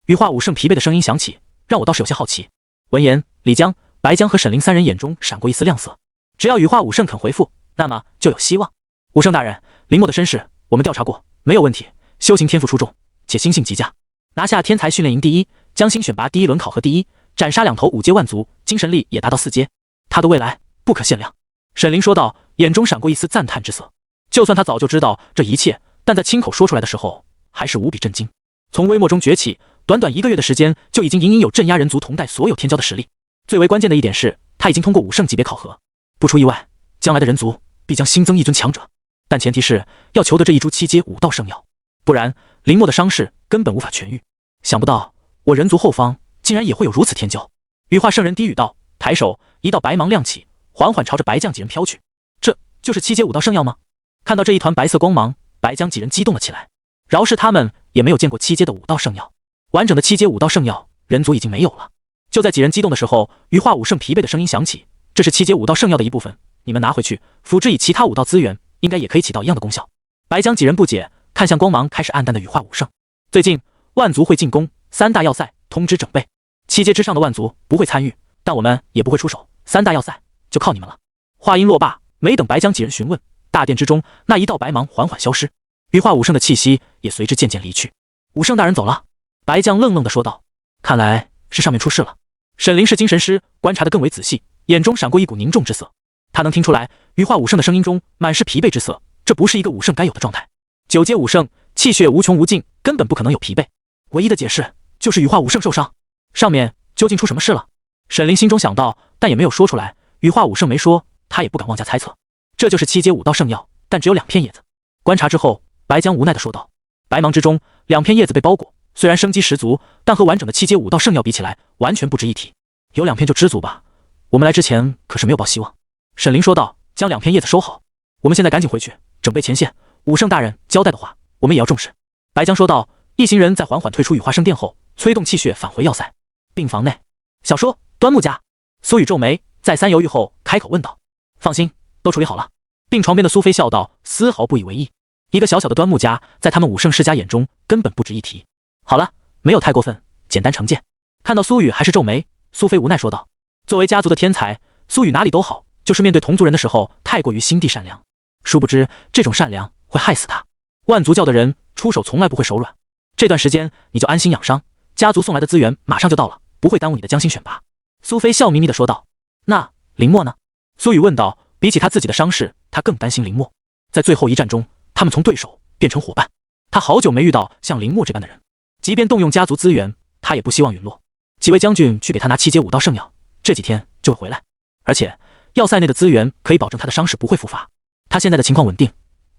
羽化武圣疲惫的声音响起，让我倒是有些好奇。闻言，李江、白江和沈凌三人眼中闪过一丝亮色。只要羽化武圣肯回复，那么就有希望。武圣大人，林墨的身世我们调查过，没有问题，修行天赋出众，且心性极佳，拿下天才训练营第一，江心选拔第一轮考核第一，斩杀2头5阶万族，精神力也达到4阶，他的未来不可限量。沈凌说道，眼中闪过一丝赞叹之色。就算他早就知道这一切，但在亲口说出来的时候，还是无比震惊。从微末中崛起，短短1个月的时间，就已经隐隐有镇压人族同代所有天骄的实力。最为关键的一点是，他已经通过武圣级别考核，不出意外，将来的人族必将新增一尊强者。但前提是要求得这一株7阶武道圣药，不然林墨的伤势根本无法痊愈。想不到我人族后方竟然也会有如此天骄。羽化圣人低语道，抬手一道白芒亮起，缓缓朝着白将几人飘去。这就是7阶武道圣药吗？看到这一团白色光芒，白将几人激动了起来。饶是他们也没有见过7阶的武道圣药，完整的7阶武道圣药，人族已经没有了。就在几人激动的时候，羽化武圣疲惫的声音响起：“这是7阶武道圣药的一部分，你们拿回去，辅之以其他武道资源，应该也可以起到一样的功效。”白将几人不解，看向光芒开始暗淡的羽化武圣。最近万族会进攻3大要塞，通知整备。7阶之上的万族不会参与，但我们也不会出手。3大要塞就靠你们了。话音落罢，没等白将几人询问，大殿之中那一道白芒缓缓消失，羽化武圣的气息也随之渐渐离去。武圣大人走了。白将愣愣地说道：“看来是上面出事了。”沈凌是精神师，观察得更为仔细，眼中闪过一股凝重之色。他能听出来，羽化武圣的声音中满是疲惫之色，这不是一个武圣该有的状态。9阶武圣，气血无穷无尽，根本不可能有疲惫。唯一的解释就是羽化武圣受伤。上面究竟出什么事了？沈凌心中想到，但也没有说出来。羽化武圣没说，他也不敢妄加猜测。这就是7阶武道圣药，但只有2片叶子。观察之后，白将无奈地说道：“白芒之中，2片叶子被包裹，虽然生机十足，但和完整的7阶武道圣药比起来，完全不值一提。有2片就知足吧。我们来之前可是没有抱希望。”沈凌说道：“将2片叶子收好，我们现在赶紧回去，整备前线。武圣大人交代的话，我们也要重视。”白将说道。一行人在缓缓退出羽化圣殿后，催动气血返回要塞。病房内，小叔，端木家。苏雨皱眉，再三犹豫后开口问道：“放心，都处理好了。”病床边的苏菲笑道，丝毫不以为意。一个小小的端木家，在他们武圣世家眼中根本不值一提。好了，没有太过分，简单成见。看到苏雨还是皱眉，苏菲无奈说道：“作为家族的天才，苏雨哪里都好，就是面对同族人的时候太过于心地善良。殊不知这种善良会害死他。万族教的人出手从来不会手软。这段时间你就安心养伤，家族送来的资源马上就到了，不会耽误你的江心选拔。”苏菲笑眯眯地说道。“那林墨呢？”苏雨问道。比起他自己的伤势，他更担心林墨。在最后一战中，他们从对手变成伙伴。他好久没遇到像林墨这般的人，即便动用家族资源，他也不希望陨落。几位将军去给他拿7阶武道圣药，这几天就会回来。而且要塞内的资源可以保证他的伤势不会复发。他现在的情况稳定，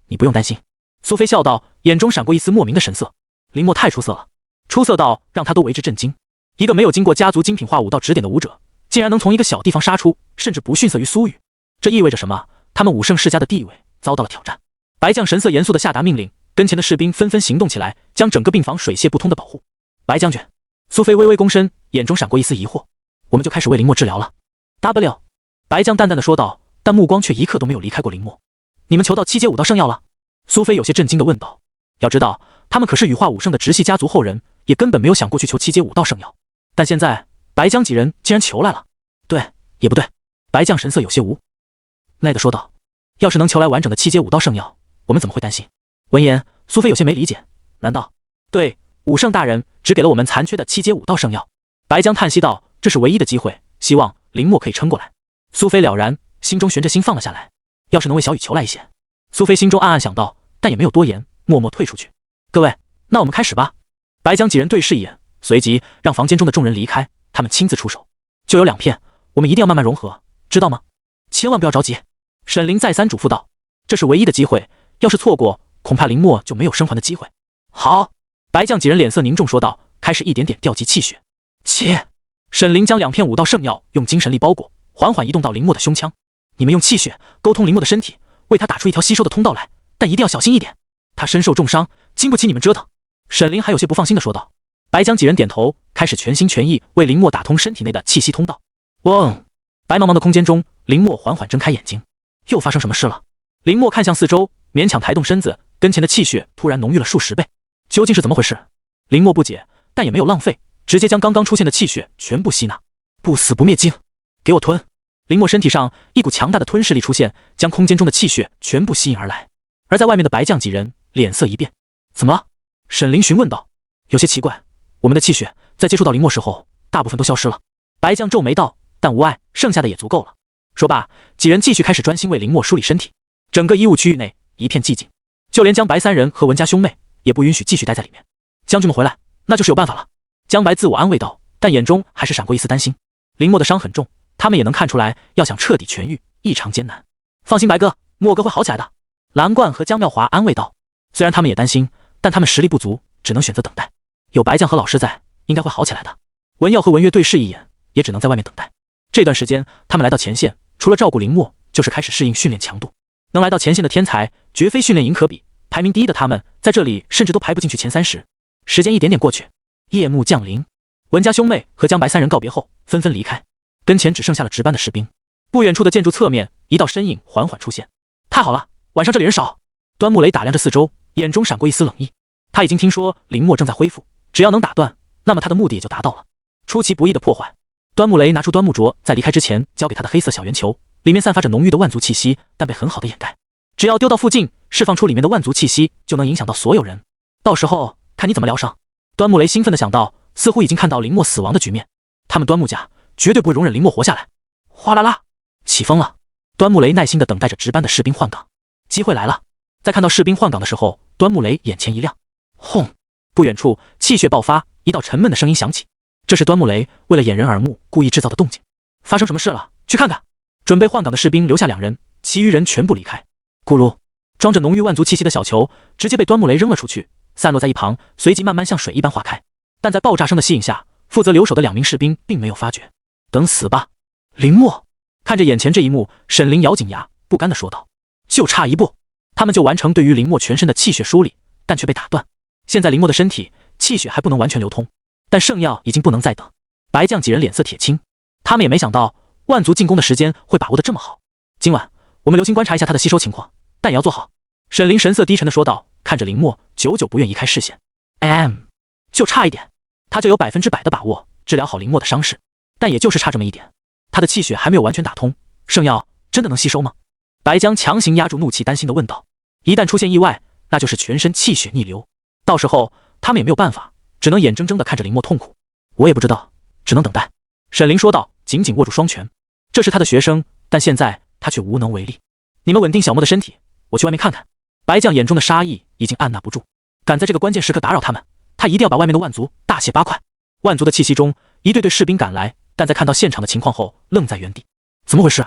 你不用担心。苏菲笑道，眼中闪过一丝莫名的神色。林墨太出色了，出色到让他都为之震惊。一个没有经过家族精品化武道指点的武者，竟然能从一个小地方杀出，甚至不逊色于苏雨。这意味着什么？他们武圣世家的地位遭到了挑战。白将神色严肃地下达命令，跟前的士兵纷纷行动起来，将整个病房水泄不通的保护。白将军，苏菲微微躬身，眼中闪过一丝疑惑。我们就开始为林墨治疗了。W， 白将淡淡的说道，但目光却一刻都没有离开过林墨。你们求到7阶武道圣药了？苏菲有些震惊的问道。要知道，他们可是羽化武圣的直系家族后人，也根本没有想过去求7阶武道圣药。但现在，白将几人竟然求来了。对，也不对。白将神色有些无奈的说道。要是能求来完整的7阶武道圣药，我们怎么会担心？闻言，苏菲有些没理解。难道？对，武圣大人只给了我们残缺的7阶武道圣药。白将叹息道，这是唯一的机会，希望林墨可以撑过来。苏菲了然，心中悬着心放了下来。要是能为小雨求来一些，苏菲心中暗暗想到，但也没有多言，默默退出去。各位，那我们开始吧。白将几人对视一眼，随即让房间中的众人离开，他们亲自出手。就有2片，我们一定要慢慢融合，知道吗？千万不要着急。沈凌再三嘱咐道，这是唯一的机会，要是错过，恐怕林墨就没有生还的机会。好，白将几人脸色凝重说道，开始一点点调集气血。切！沈凌将2片武道圣药用精神力包裹，缓缓移动到林墨的胸腔。你们用气血沟通林墨的身体，为他打出一条吸收的通道来，但一定要小心一点，他身受重伤，经不起你们折腾。沈凌还有些不放心的说道。白将几人点头，开始全心全意为林墨打通身体内的气息通道。嗡！白茫茫的空间中，林墨缓缓睁开眼睛。又发生什么事了？林墨看向四周，勉强抬动身子，跟前的气血突然浓郁了数十倍。究竟是怎么回事？林墨不解，但也没有浪费，直接将刚刚出现的气血全部吸纳。不死不灭经，给我吞！林墨身体上一股强大的吞噬力出现，将空间中的气血全部吸引而来。而在外面的白将几人脸色一变。怎么了？沈凌询问道。有些奇怪，我们的气血在接触到林墨时候，大部分都消失了。白将皱眉道，但无碍，剩下的也足够了。说罢，几人继续开始专心为林墨梳理身体。整个医务区域内一片寂静，就连江白3人和文家兄妹也不允许继续待在里面。将军们回来，那就是有办法了。江白自我安慰道，但眼中还是闪过一丝担心。林墨的伤很重，他们也能看出来，要想彻底痊愈，异常艰难。放心，白哥，墨哥会好起来的。蓝冠和江妙华安慰道。虽然他们也担心，但他们实力不足，只能选择等待。有白将和老师在，应该会好起来的。文耀和文月对视一眼，也只能在外面等待。这段时间，他们来到前线，除了照顾林墨，就是开始适应训练强度。能来到前线的天才，绝非训练营可比。排名第一的他们，在这里甚至都排不进去前30。时间一点点过去，夜幕降临。文家兄妹和江白3人告别后，纷纷离开，跟前只剩下了值班的士兵。不远处的建筑侧面，一道身影缓缓出现。太好了，晚上这里人少。端木雷打量着四周，眼中闪过一丝冷意。他已经听说林墨正在恢复，只要能打断，那么他的目的也就达到了。出其不意的破坏。端木雷拿出端木镯，在离开之前交给他的黑色小圆球，里面散发着浓郁的万族气息，但被很好的掩盖。只要丢到附近，释放出里面的万族气息，就能影响到所有人。到时候看你怎么疗伤。端木雷兴奋地想到，似乎已经看到林墨死亡的局面。他们端木家绝对不会容忍林墨活下来。哗啦啦，起风了。端木雷耐心地等待着值班的士兵换岗，机会来了。在看到士兵换岗的时候，端木雷眼前一亮。轰！不远处气血爆发，一道沉闷的声音响起。这是端木雷为了掩人耳目故意制造的动静。发生什么事了？去看看。准备换岗的士兵留下2人，其余人全部离开。咕噜，装着浓郁万族气息的小球直接被端木雷扔了出去，散落在一旁，随即慢慢像水一般化开。但在爆炸声的吸引下，负责留守的2名士兵并没有发觉。等死吧，林墨！看着眼前这一幕，沈凌咬紧牙，不甘地说道：“就差一步，他们就完成对于林墨全身的气血梳理，但却被打断。现在林墨的身体气血还不能完全流通，但圣药已经不能再等。”白将几人脸色铁青，他们也没想到万族进攻的时间会把握得这么好。今晚我们留心观察一下他的吸收情况，但也要做好。沈凌神色低沉地说道，看着林墨，久久不愿移开视线。就差一点，他就有100%的把握治疗好林墨的伤势，但也就是差这么一点。他的气血还没有完全打通，圣药真的能吸收吗？白将强行压住怒气，担心地问道。一旦出现意外，那就是全身气血逆流，到时候他们也没有办法，只能眼睁睁地看着林墨痛苦。我也不知道，只能等待。沈凌说道，紧紧握住双拳。这是他的学生，但现在他却无能为力。你们稳定小莫的身体，我去外面看看。白将眼中的杀意已经按捺不住，敢在这个关键时刻打扰他们，他一定要把外面的万族大卸八块。万族的气息中，一队队士兵赶来，但在看到现场的情况后，愣在原地。怎么回事？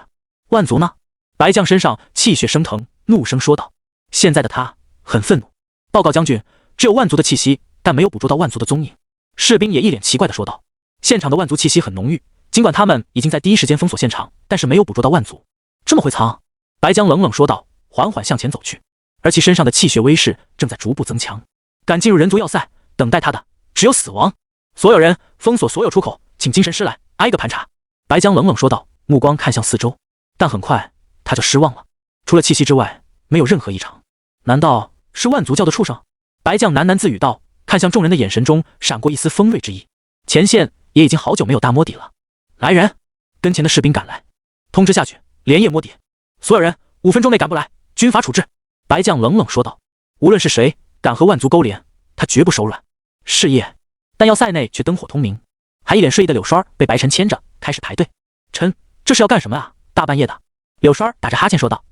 万族呢？白将身上气血升腾，怒声说道。现在的他很愤怒。报告将军，只有万族的气息，但没有捕捉到万族的踪影。士兵也一脸奇怪地说道。现场的万族气息很浓郁，尽管他们已经在第一时间封锁现场，但是没有捕捉到万族。这么会藏？白将冷冷说道，缓缓向前走去。而其身上的气血威势正在逐步增强。敢进入人族要塞，等待他的只有死亡。所有人封锁所有出口，请精神师来挨个盘查。白江冷冷说道，目光看向四周，但很快他就失望了，除了气息之外，没有任何异常。难道是万族教的畜生？白将喃喃自语道，看向众人的眼神中闪过一丝锋锐之意。前线也已经好久没有大摸底了。来人，跟前的士兵赶来，通知下去，连夜摸底。所有人5分钟内赶不来，军法处置。白将冷冷说道，无论是谁敢和万族勾连，他绝不手软。是夜，但要塞内却灯火通明，还一脸睡意的柳栓被白晨牵着开始排队。臣，这是要干什么啊？大半夜的。柳栓打着哈欠说道。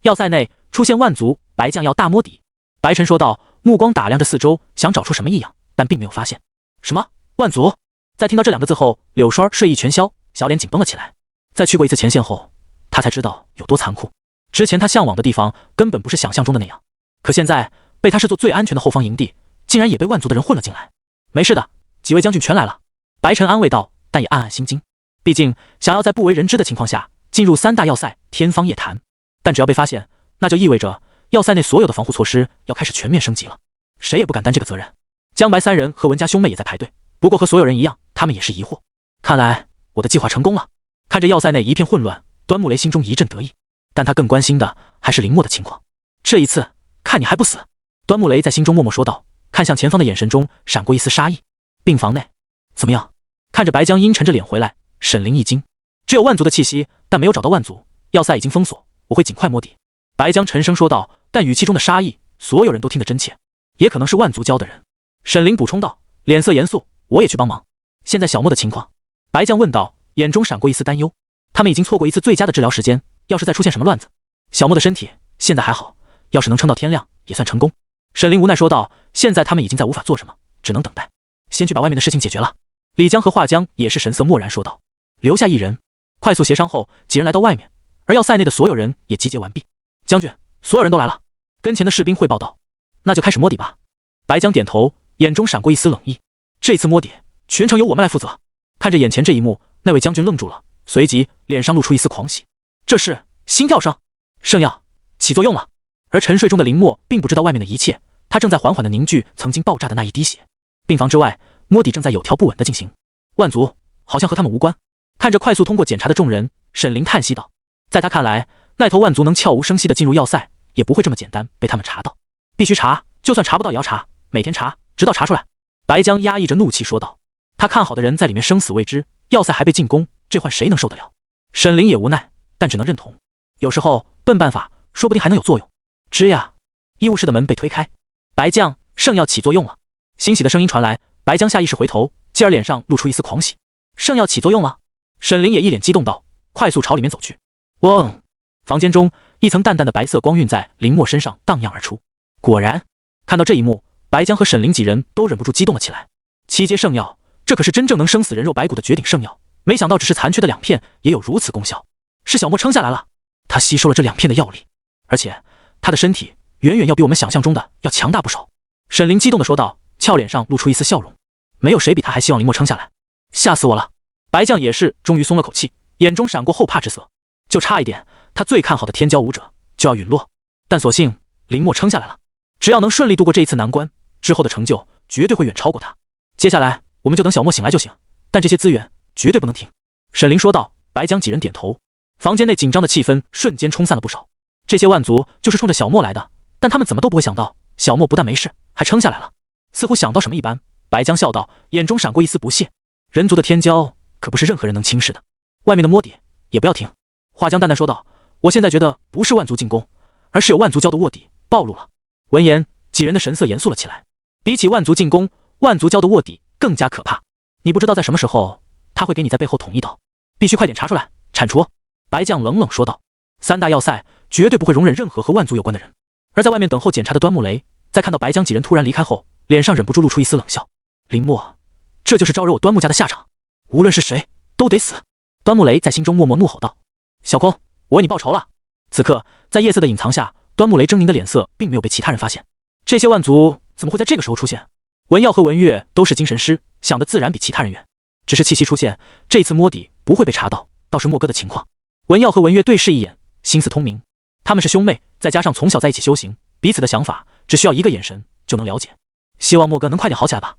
要塞内出现万族，白将要大摸底。白晨说道，目光打量着四周，想找出什么异样，但并没有发现。什么？万族？在听到这2个字后，柳栓睡意全消，小脸紧绷了起来。在去过一次前线后，他才知道有多残酷。之前他向往的地方根本不是想象中的那样，可现在被他视作最安全的后方营地，竟然也被万族的人混了进来。没事的，几位将军全来了。白晨安慰道，但也暗暗心惊。毕竟想要在不为人知的情况下进入3大要塞，天方夜谭。但只要被发现，那就意味着要塞内所有的防护措施要开始全面升级了，谁也不敢担这个责任。江白3人和文家兄妹也在排队，不过和所有人一样，他们也是疑惑。看来我的计划成功了。看着要塞内一片混乱，端木雷心中一阵得意，但他更关心的还是林默的情况。这一次看你还不死。端木雷在心中默默说道，看向前方的眼神中闪过一丝杀意。病房内怎么样？看着白江阴沉着脸回来，沈凌一惊。只有万族的气息，但没有找到万族，要塞已经封锁，我会尽快摸底。白江沉声说道，但语气中的杀意所有人都听得真切。也可能是万族教的人。沈凌补充道，脸色严肃，我也去帮忙。现在小莫的情况？白江问道，眼中闪过一丝担忧。他们已经错过一次最佳的治疗时间，要是再出现什么乱子，小莫的身体现在还好，要是能撑到天亮也算成功。沈凌无奈说道，现在他们已经在无法做什么，只能等待，先去把外面的事情解决了。李江和华江也是神色漠然说道，留下1人。快速协商后，几人来到外面，而要塞内的所有人也集结完毕。将军，所有人都来了。跟前的士兵汇报道，那就开始摸底吧。白江点头，眼中闪过一丝冷意。这次摸底全程由我们来负责。看着眼前这一幕，那位将军愣住了，随即脸上露出一丝狂喜。这是心跳声，圣药起作用了。而沉睡中的林默并不知道外面的一切，他正在缓缓地凝聚曾经爆炸的那一滴血。病房之外，摸底正在有条不紊地进行。万族好像和他们无关。看着快速通过检查的众人，沈凌叹息道，在他看来，那头万族能悄无声息地进入要塞，也不会这么简单被他们查到。必须查，就算查不到也要查，每天查，直到查出来。白江压抑着怒气说道，他看好的人在里面生死未知，要塞还被进攻，这换谁能受得了？沈凌也无奈，但只能认同。有时候笨办法说不定还能有作用。吱呀，医务室的门被推开。白将，圣药起作用了。欣喜的声音传来，白江下意识回头，继而脸上露出一丝狂喜。圣药起作用了。沈凌也一脸激动道，快速朝里面走去。嗡！房间中一层淡淡的白色光晕在林默身上荡漾而出。果然，看到这一幕，白江和沈凌几人都忍不住激动了起来。7阶圣药，这可是真正能生死人肉白骨的绝顶圣药，没想到只是残缺的2片也有如此功效。是小莫撑下来了，他吸收了这2片的药力，而且他的身体远远要比我们想象中的要强大不少。沈凌激动地说道，俏脸上露出一丝笑容。没有谁比他还希望林默撑下来。吓死我了。白将也是终于松了口气，眼中闪过后怕之色。就差一点，他最看好的天骄武者就要陨落，但所幸林默撑下来了。只要能顺利度过这一次难关，之后的成就绝对会远超过他。接下来我们就等小莫醒来就行，但这些资源绝对不能停。沈凌说道。白将几人点头。房间内紧张的气氛瞬间冲散了不少。这些万族就是冲着小莫来的，但他们怎么都不会想到，小莫不但没事，还撑下来了。似乎想到什么一般，白将笑道，眼中闪过一丝不屑。人族的天骄可不是任何人能轻视的，外面的摸底也不要停。华江淡淡说道，我现在觉得不是万族进攻，而是有万族教的卧底暴露了。闻言，几人的神色严肃了起来。比起万族进攻，万族教的卧底更加可怕。你不知道在什么时候他会给你在背后捅一刀，必须快点查出来铲除。白将冷冷说道。3大要塞绝对不会容忍任何和万族有关的人。而在外面等候检查的端木雷，在看到白将几人突然离开后，脸上忍不住露出一丝冷笑。林默，这就是招惹我端木家的下场，无论是谁都得死。端木雷在心中默默怒吼道。小空，我为你报仇了。此刻在夜色的隐藏下，端木雷狰狞的脸色并没有被其他人发现。这些万族怎么会在这个时候出现？文耀和文月都是精神师，想的自然比其他人远。只是气息出现，这次摸底不会被查到，倒是莫哥的情况。文耀和文月对视一眼，心思通明。他们是兄妹，再加上从小在一起修行，彼此的想法只需要一个眼神就能了解。希望莫哥能快点好起来吧。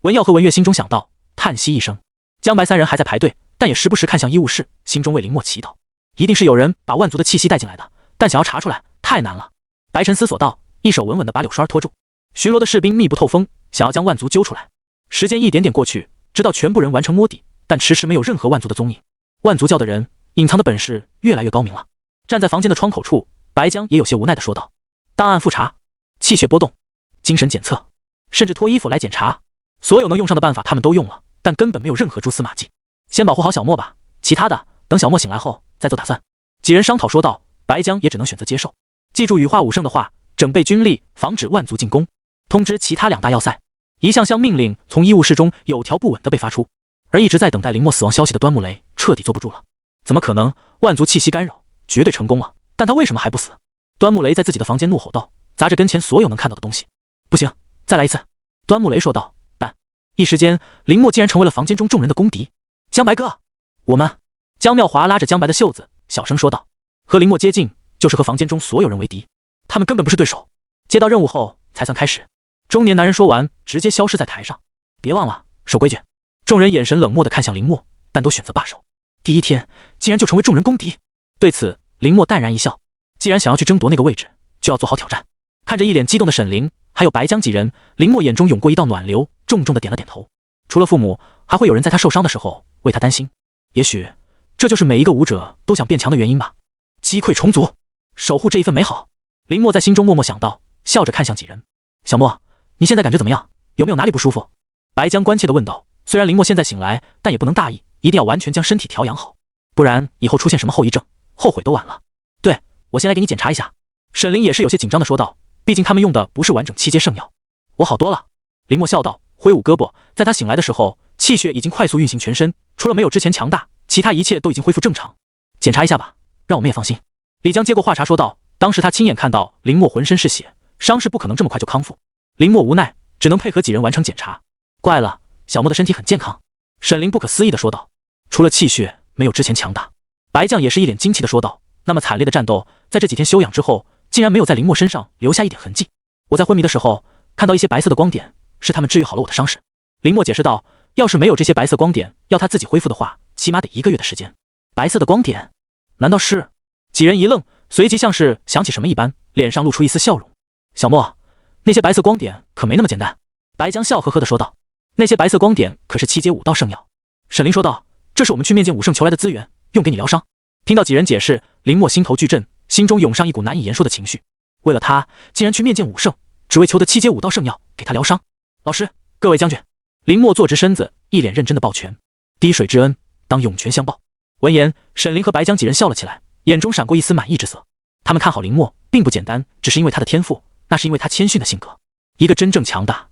文耀和文月心中想到，叹息一声。江白三人还在排队，但也时不时看向医务室，心中为林墨祈祷。一定是有人把万族的气息带进来的，但想要查出来太难了。白晨思索道，一手稳稳地把柳栓拖住。巡逻的士兵密不透风，想要将万族揪出来。时间一点点过去，直到全部人完成摸底，但迟迟没有任何万族的踪影。万族教的人隐藏的本事越来越高明了。站在房间的窗口处，白江也有些无奈地说道：档案复查，气血波动，精神检测，甚至脱衣服来检查，所有能用上的办法他们都用了，但根本没有任何蛛丝马迹。先保护好小莫吧，其他的等小莫醒来后再做打算。几人商讨说道，白江也只能选择接受。记住羽化武圣的话，整备军力，防止万族进攻。通知其他2大要塞。一项项命令从医务室中有条不紊地被发出，而一直在等待林墨死亡消息的端木雷彻底坐不住了。怎么可能？万族气息干扰，绝对成功了，但他为什么还不死？端木雷在自己的房间怒吼道，砸着跟前所有能看到的东西。不行，再来一次。端木雷说道。但一时间，林墨竟然成为了房间中众人的公敌。江白哥，我们……江妙华拉着江白的袖子，小声说道：和林墨接近，就是和房间中所有人为敌，他们根本不是对手。接到任务后才算开始。中年男人说完，直接消失在台上。别忘了守规矩。众人眼神冷漠地看向林墨，但都选择罢手。第一天竟然就成为众人公敌。对此，林墨淡然一笑。既然想要去争夺那个位置，就要做好挑战。看着一脸激动的沈凌，还有白江几人，林墨眼中涌过一道暖流，重重地点了点头。除了父母，还会有人在他受伤的时候为他担心。也许这就是每一个武者都想变强的原因吧。击溃虫族，守护这一份美好。林墨在心中默默想到，笑着看向几人。小墨，你现在感觉怎么样？有没有哪里不舒服？白江关切地问道。虽然林墨现在醒来，但也不能大意，一定要完全将身体调养好，不然以后出现什么后遗症，后悔都晚了。对，我先来给你检查一下。沈凌也是有些紧张地说道，毕竟他们用的不是完整7阶圣药。我好多了。林墨笑道，挥舞胳膊。在他醒来的时候，气血已经快速运行全身，除了没有之前强大，其他一切都已经恢复正常。检查一下吧，让我们也放心。李江接过话茬说道，当时他亲眼看到林墨浑身是血，伤势不可能这么快就康复。林墨无奈，只能配合几人完成检查。怪了，小莫的身体很健康。沈凌不可思议地说道，除了气血没有之前强大。白将也是一脸惊奇地说道，那么惨烈的战斗，在这几天休养之后，竟然没有在林墨身上留下一点痕迹。我在昏迷的时候看到一些白色的光点，是他们治愈好了我的伤势。林墨解释道，要是没有这些白色光点，要他自己恢复的话，起码得1个月的时间。白色的光点？难道是？几人一愣，随即像是想起什么一般，脸上露出一丝笑容。小莫，那些白色光点可没那么简单。白江笑呵呵地说道，那些白色光点可是7阶武道圣药。沈凌说道，这是我们去面见武圣求来的资源，用给你疗伤。听到几人解释，林墨心头巨震，心中涌上一股难以言说的情绪。为了他，竟然去面见武圣，只为求得7阶武道圣药给他疗伤。老师，各位将军。林墨坐直身子，一脸认真的抱拳，滴水之恩，当涌泉相报。闻言，沈凌和白江几人笑了起来，眼中闪过一丝满意之色。他们看好林墨，并不简单，只是因为他的天赋，那是因为他谦逊的性格。一个真正强大，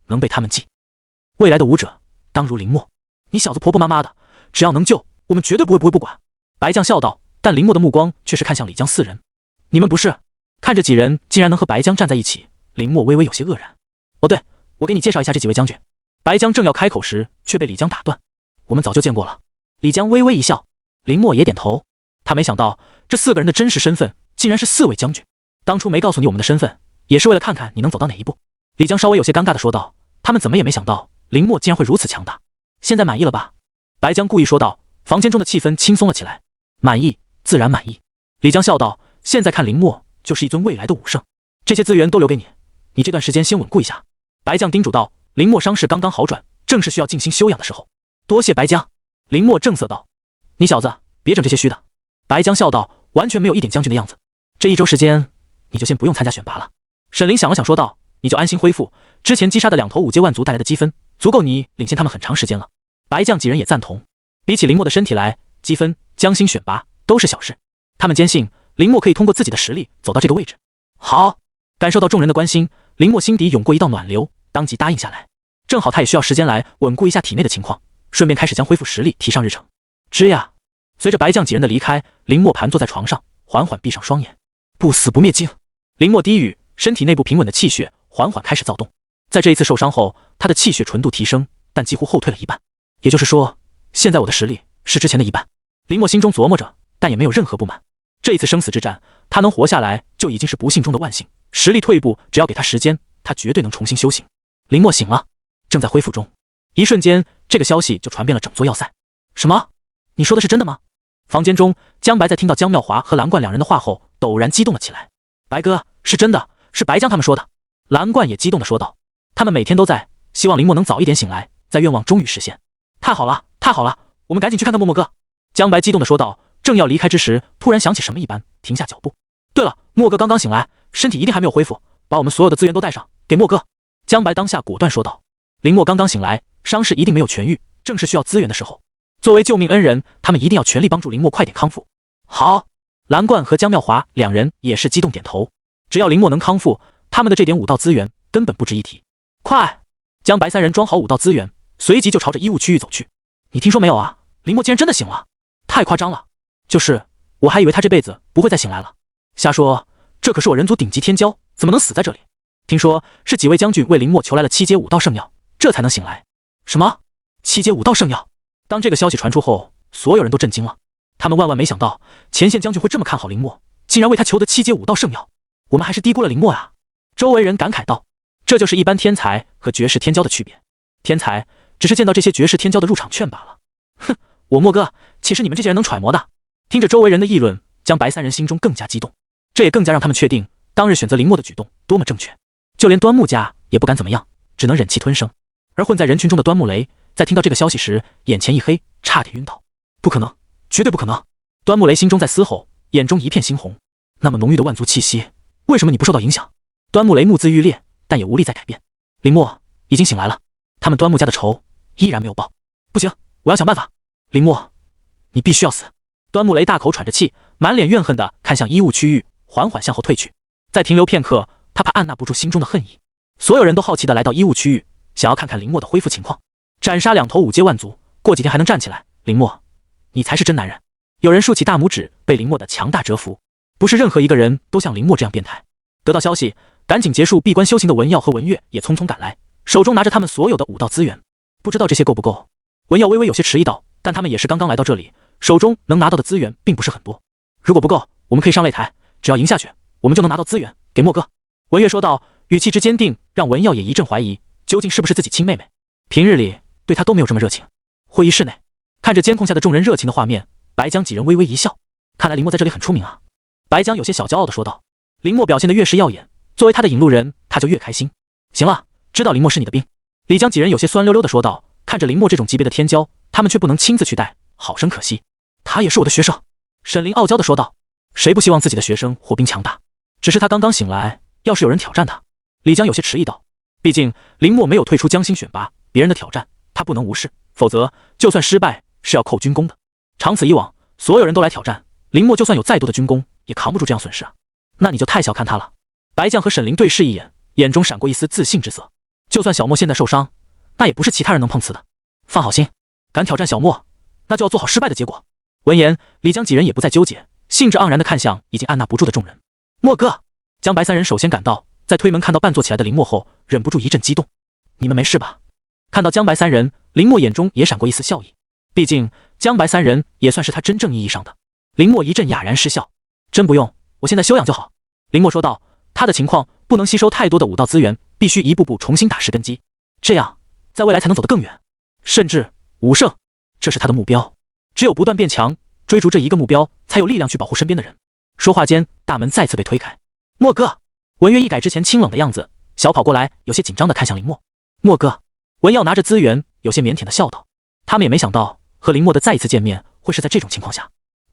能被他们记。未来的武者，当如林墨。你小子婆婆妈妈的，只要能救，我们绝对不会不管。白将笑道，但林墨的目光却是看向李江4人。你们不是？看着几人竟然能和白江站在一起，林墨微微有些愕然。哦对，我给你介绍一下这几位将军。白江正要开口时，却被李江打断。我们早就见过了。李江微微一笑，林墨也点头。他没想到这4个人的真实身份竟然是4位将军。当初没告诉你我们的身份，也是为了看看你能走到哪一步。李江稍微有些尴尬地说道，他们怎么也没想到林墨竟然会如此强大。现在满意了吧？白江故意说道。房间中的气氛轻松了起来。满意，自然满意。李江笑道，现在看林墨就是一尊未来的武圣，这些资源都留给你，你这段时间先稳固一下。白将叮嘱道，林墨伤势刚刚好转，正是需要静心休养的时候。多谢白将。林墨正色道，你小子别整这些虚的。白江笑道，完全没有一点将军的样子。这1周时间，你就先不用参加选拔了。沈凌想了想说道，你就安心恢复，之前击杀的2头5阶万族带来的积分，足够你领先他们很长时间了。白将几人也赞同，比起林墨的身体来，积分、将星选拔都是小事。他们坚信林墨可以通过自己的实力走到这个位置。好，感受到众人的关心，林墨心底涌过一道暖流，当即答应下来。正好他也需要时间来稳固一下体内的情况，顺便开始将恢复实力提上日程。吱呀！随着白将几人的离开，林墨盘坐在床上，缓缓闭上双眼。不死不灭经。林墨低语，身体内部平稳的气血缓缓开始躁动。在这一次受伤后，他的气血纯度提升，但几乎后退了一半。也就是说，现在我的实力是之前的一半。林墨心中琢磨着，但也没有任何不满。这一次生死之战，他能活下来就已经是不幸中的万幸，实力退一步，只要给他时间，他绝对能重新修行。林墨醒了，正在恢复中。一瞬间，这个消息就传遍了整座要塞。什么？你说的是真的吗？房间中，江白在听到江妙华和蓝冠两人的话后，陡然激动了起来。白哥，是真的，是白江他们说的。蓝冠也激动地说道。他们每天都在，希望林墨能早一点醒来，在愿望终于实现。太好了，太好了，我们赶紧去看看默默哥。江白激动地说道，正要离开之时，突然想起什么一般，停下脚步。对了，默哥刚刚醒来，身体一定还没有恢复，把我们所有的资源都带上，给默哥。江白当下果断说道。林墨刚刚醒来，伤势一定没有痊愈，正是需要资源的时候。作为救命恩人，他们一定要全力帮助林墨快点康复。好，蓝冠和江妙华两人也是激动点头。只要林墨能康复，他们的这点武道资源根本不值一提。快！江白三人装好武道资源，随即就朝着医务区域走去。你听说没有啊？林墨竟然真的醒了，太夸张了！就是，我还以为他这辈子不会再醒来了。瞎说，这可是我人族顶级天骄，怎么能死在这里？听说是几位将军为林墨求来了7阶武道圣药，这才能醒来。什么？7阶武道圣药？当这个消息传出后，所有人都震惊了。他们万万没想到，前线将军会这么看好林墨，竟然为他求得7阶武道圣药。我们还是低估了林墨啊！周围人感慨道。这就是一般天才和绝世天骄的区别。天才只是见到这些绝世天骄的入场券罢了。哼，我墨哥岂是你们这些人能揣摩的？听着周围人的议论，江白三人心中更加激动，这也更加让他们确定当日选择林墨的举动多么正确。就连端木家也不敢怎么样，只能忍气吞声。而混在人群中的端木雷在听到这个消息时，眼前一黑，差点晕倒。不可能，绝对不可能！端木雷心中在嘶吼，眼中一片猩红。那么浓郁的万族气息，为什么你不受到影响？端木雷目眦欲裂，但也无力再改变。林墨已经醒来了，他们端木家的仇依然没有报。不行，我要想办法。林墨，你必须要死！端木雷大口喘着气，满脸怨恨地看向医务区域，缓缓向后退去。再停留片刻，他怕按捺不住心中的恨意。所有人都好奇地来到医务区域，想要看看林墨的恢复情况。斩杀2头5阶万族，过几天还能站起来。林墨，你才是真男人！有人竖起大拇指，被林墨的强大折服。不是任何一个人都像林墨这样变态。得到消息，赶紧结束闭关修行的文耀和文月也匆匆赶来，手中拿着他们所有的武道资源。不知道这些够不够？文耀微微有些迟疑道，但他们也是刚刚来到这里，手中能拿到的资源并不是很多。如果不够，我们可以上擂台，只要赢下去，我们就能拿到资源给墨哥。文月说道，语气之坚定让文耀也一阵怀疑，究竟是不是自己亲妹妹？平日里对他都没有这么热情。会议室内，看着监控下的众人热情的画面，白江几人微微一笑，看来林墨在这里很出名啊。白江有些小骄傲地说道。林墨表现得越是耀眼，作为他的引路人，他就越开心。行了，知道林墨是你的兵。李江几人有些酸溜溜地说道，看着林墨这种级别的天骄，他们却不能亲自去带，好生可惜。他也是我的学生。沈凌傲娇地说道，谁不希望自己的学生火兵强大？只是他刚刚醒来，要是有人挑战他，李江有些迟疑道，毕竟林墨没有退出江心选拔，别人的挑战他不能无视，否则就算失败是要扣军功的。长此以往，所有人都来挑战，林墨就算有再多的军功，也扛不住这样损失啊。那你就太小看他了。白将和沈凌对视一眼，眼中闪过一丝自信之色。就算小莫现在受伤，那也不是其他人能碰瓷的。放好心，敢挑战小莫，那就要做好失败的结果。闻言，李江几人也不再纠结，兴致盎然地看向已经按捺不住的众人。莫哥，江白三人首先赶到，在推门看到半坐起来的林墨后，忍不住一阵激动。你们没事吧？看到江白三人，林墨眼中也闪过一丝笑意。毕竟江白三人也算是他真正意义上的。林墨一阵哑然失笑，真不用，我现在休养就好。林墨说道，他的情况不能吸收太多的武道资源，必须一步步重新打实根基，这样在未来才能走得更远，甚至武圣，这是他的目标。只有不断变强，追逐这一个目标，才有力量去保护身边的人。说话间，大门再次被推开。墨哥，文月一改之前清冷的样子，小跑过来，有些紧张地看向林墨。墨哥，文耀拿着资源，有些腼腆地笑道。他们也没想到和林墨的再一次见面会是在这种情况下。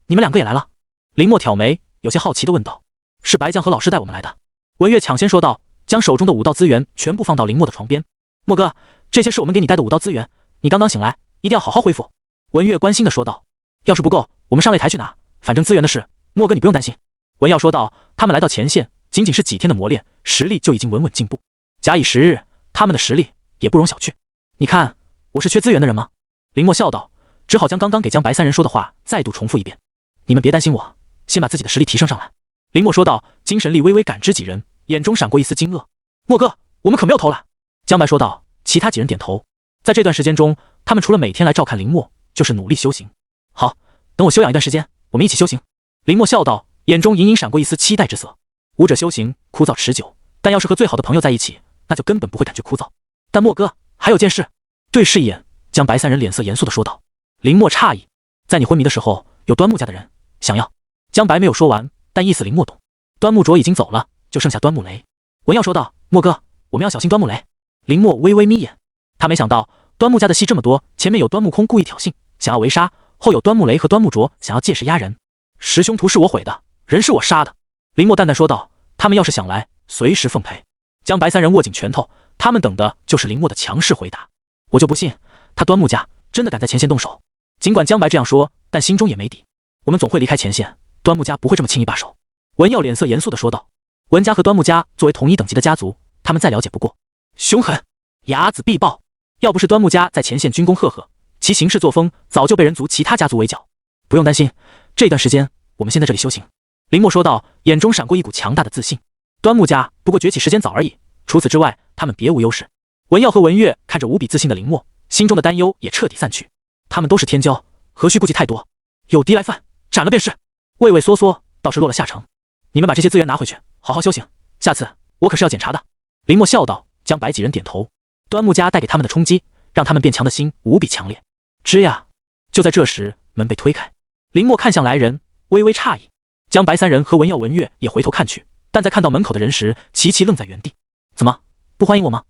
你们两个也来了？林墨挑眉，有些好奇地问道。是白将和老师带我们来的。文月抢先说道，将手中的武道资源全部放到林墨的床边。墨哥，这些是我们给你带的武道资源，你刚刚醒来，一定要好好恢复。文月关心地说道。要是不够，我们上擂台去拿，反正资源的事，墨哥你不用担心。文耀说道。他们来到前线，仅仅是几天的磨练，实力就已经稳稳进步。假以时日，他们的实力也不容小觑。你看，我是缺资源的人吗？林墨笑道，只好将刚刚给江白三人说的话再度重复一遍。你们别担心我，先把自己的实力提升上来。林墨说道，精神力微微感知几人，眼中闪过一丝惊愕。墨哥，我们可没有偷懒。江白说道。其他几人点头。在这段时间中，他们除了每天来照看林墨，就是努力修行。好，等我休养一段时间，我们一起修行。林墨笑道，眼中隐隐闪过一丝期待之色。武者修行枯燥持久，但要是和最好的朋友在一起，那就根本不会感觉枯燥。但莫哥，还有件事。对视一眼，江白三人脸色严肃地说道。林默诧异，在你昏迷的时候，有端木家的人想要。江白没有说完，但意思林默懂。端木卓已经走了，就剩下端木雷。文耀说道，莫哥，我们要小心端木雷。林默微微眯眼，他没想到端木家的戏这么多，前面有端木空故意挑衅，想要围杀，后有端木雷和端木卓想要借势压人。师兄图是我毁的，人是我杀的。林默淡淡说道，他们要是想来，随时奉陪。江白三人握紧拳头，他们等的就是林默的强势回答。我就不信他端木家真的敢在前线动手。尽管江白这样说，但心中也没底。我们总会离开前线，端木家不会这么轻易罢手。文耀脸色严肃地说道。文家和端木家作为同一等级的家族，他们再了解不过。凶狠，睚眦必报。要不是端木家在前线军功赫赫，其行事作风早就被人族其他家族围剿。不用担心，这段时间我们先在这里修行。林默说道，眼中闪过一股强大的自信。端木家不过崛起时间早而已，除此之外，他们别无优势。文耀和文月看着无比自信的林默，心中的担忧也彻底散去。他们都是天骄，何须顾忌太多？有敌来犯，斩了便是。畏畏缩缩，倒是落了下乘。你们把这些资源拿回去，好好修行。下次我可是要检查的。林默笑道。江白几人点头。端木家带给他们的冲击，让他们变强的心无比强烈。吱呀！就在这时，门被推开。林默看向来人，微微诧异。江白三人和文耀、文月也回头看去，但在看到门口的人时，齐齐愣在原地。怎么不欢迎我吗？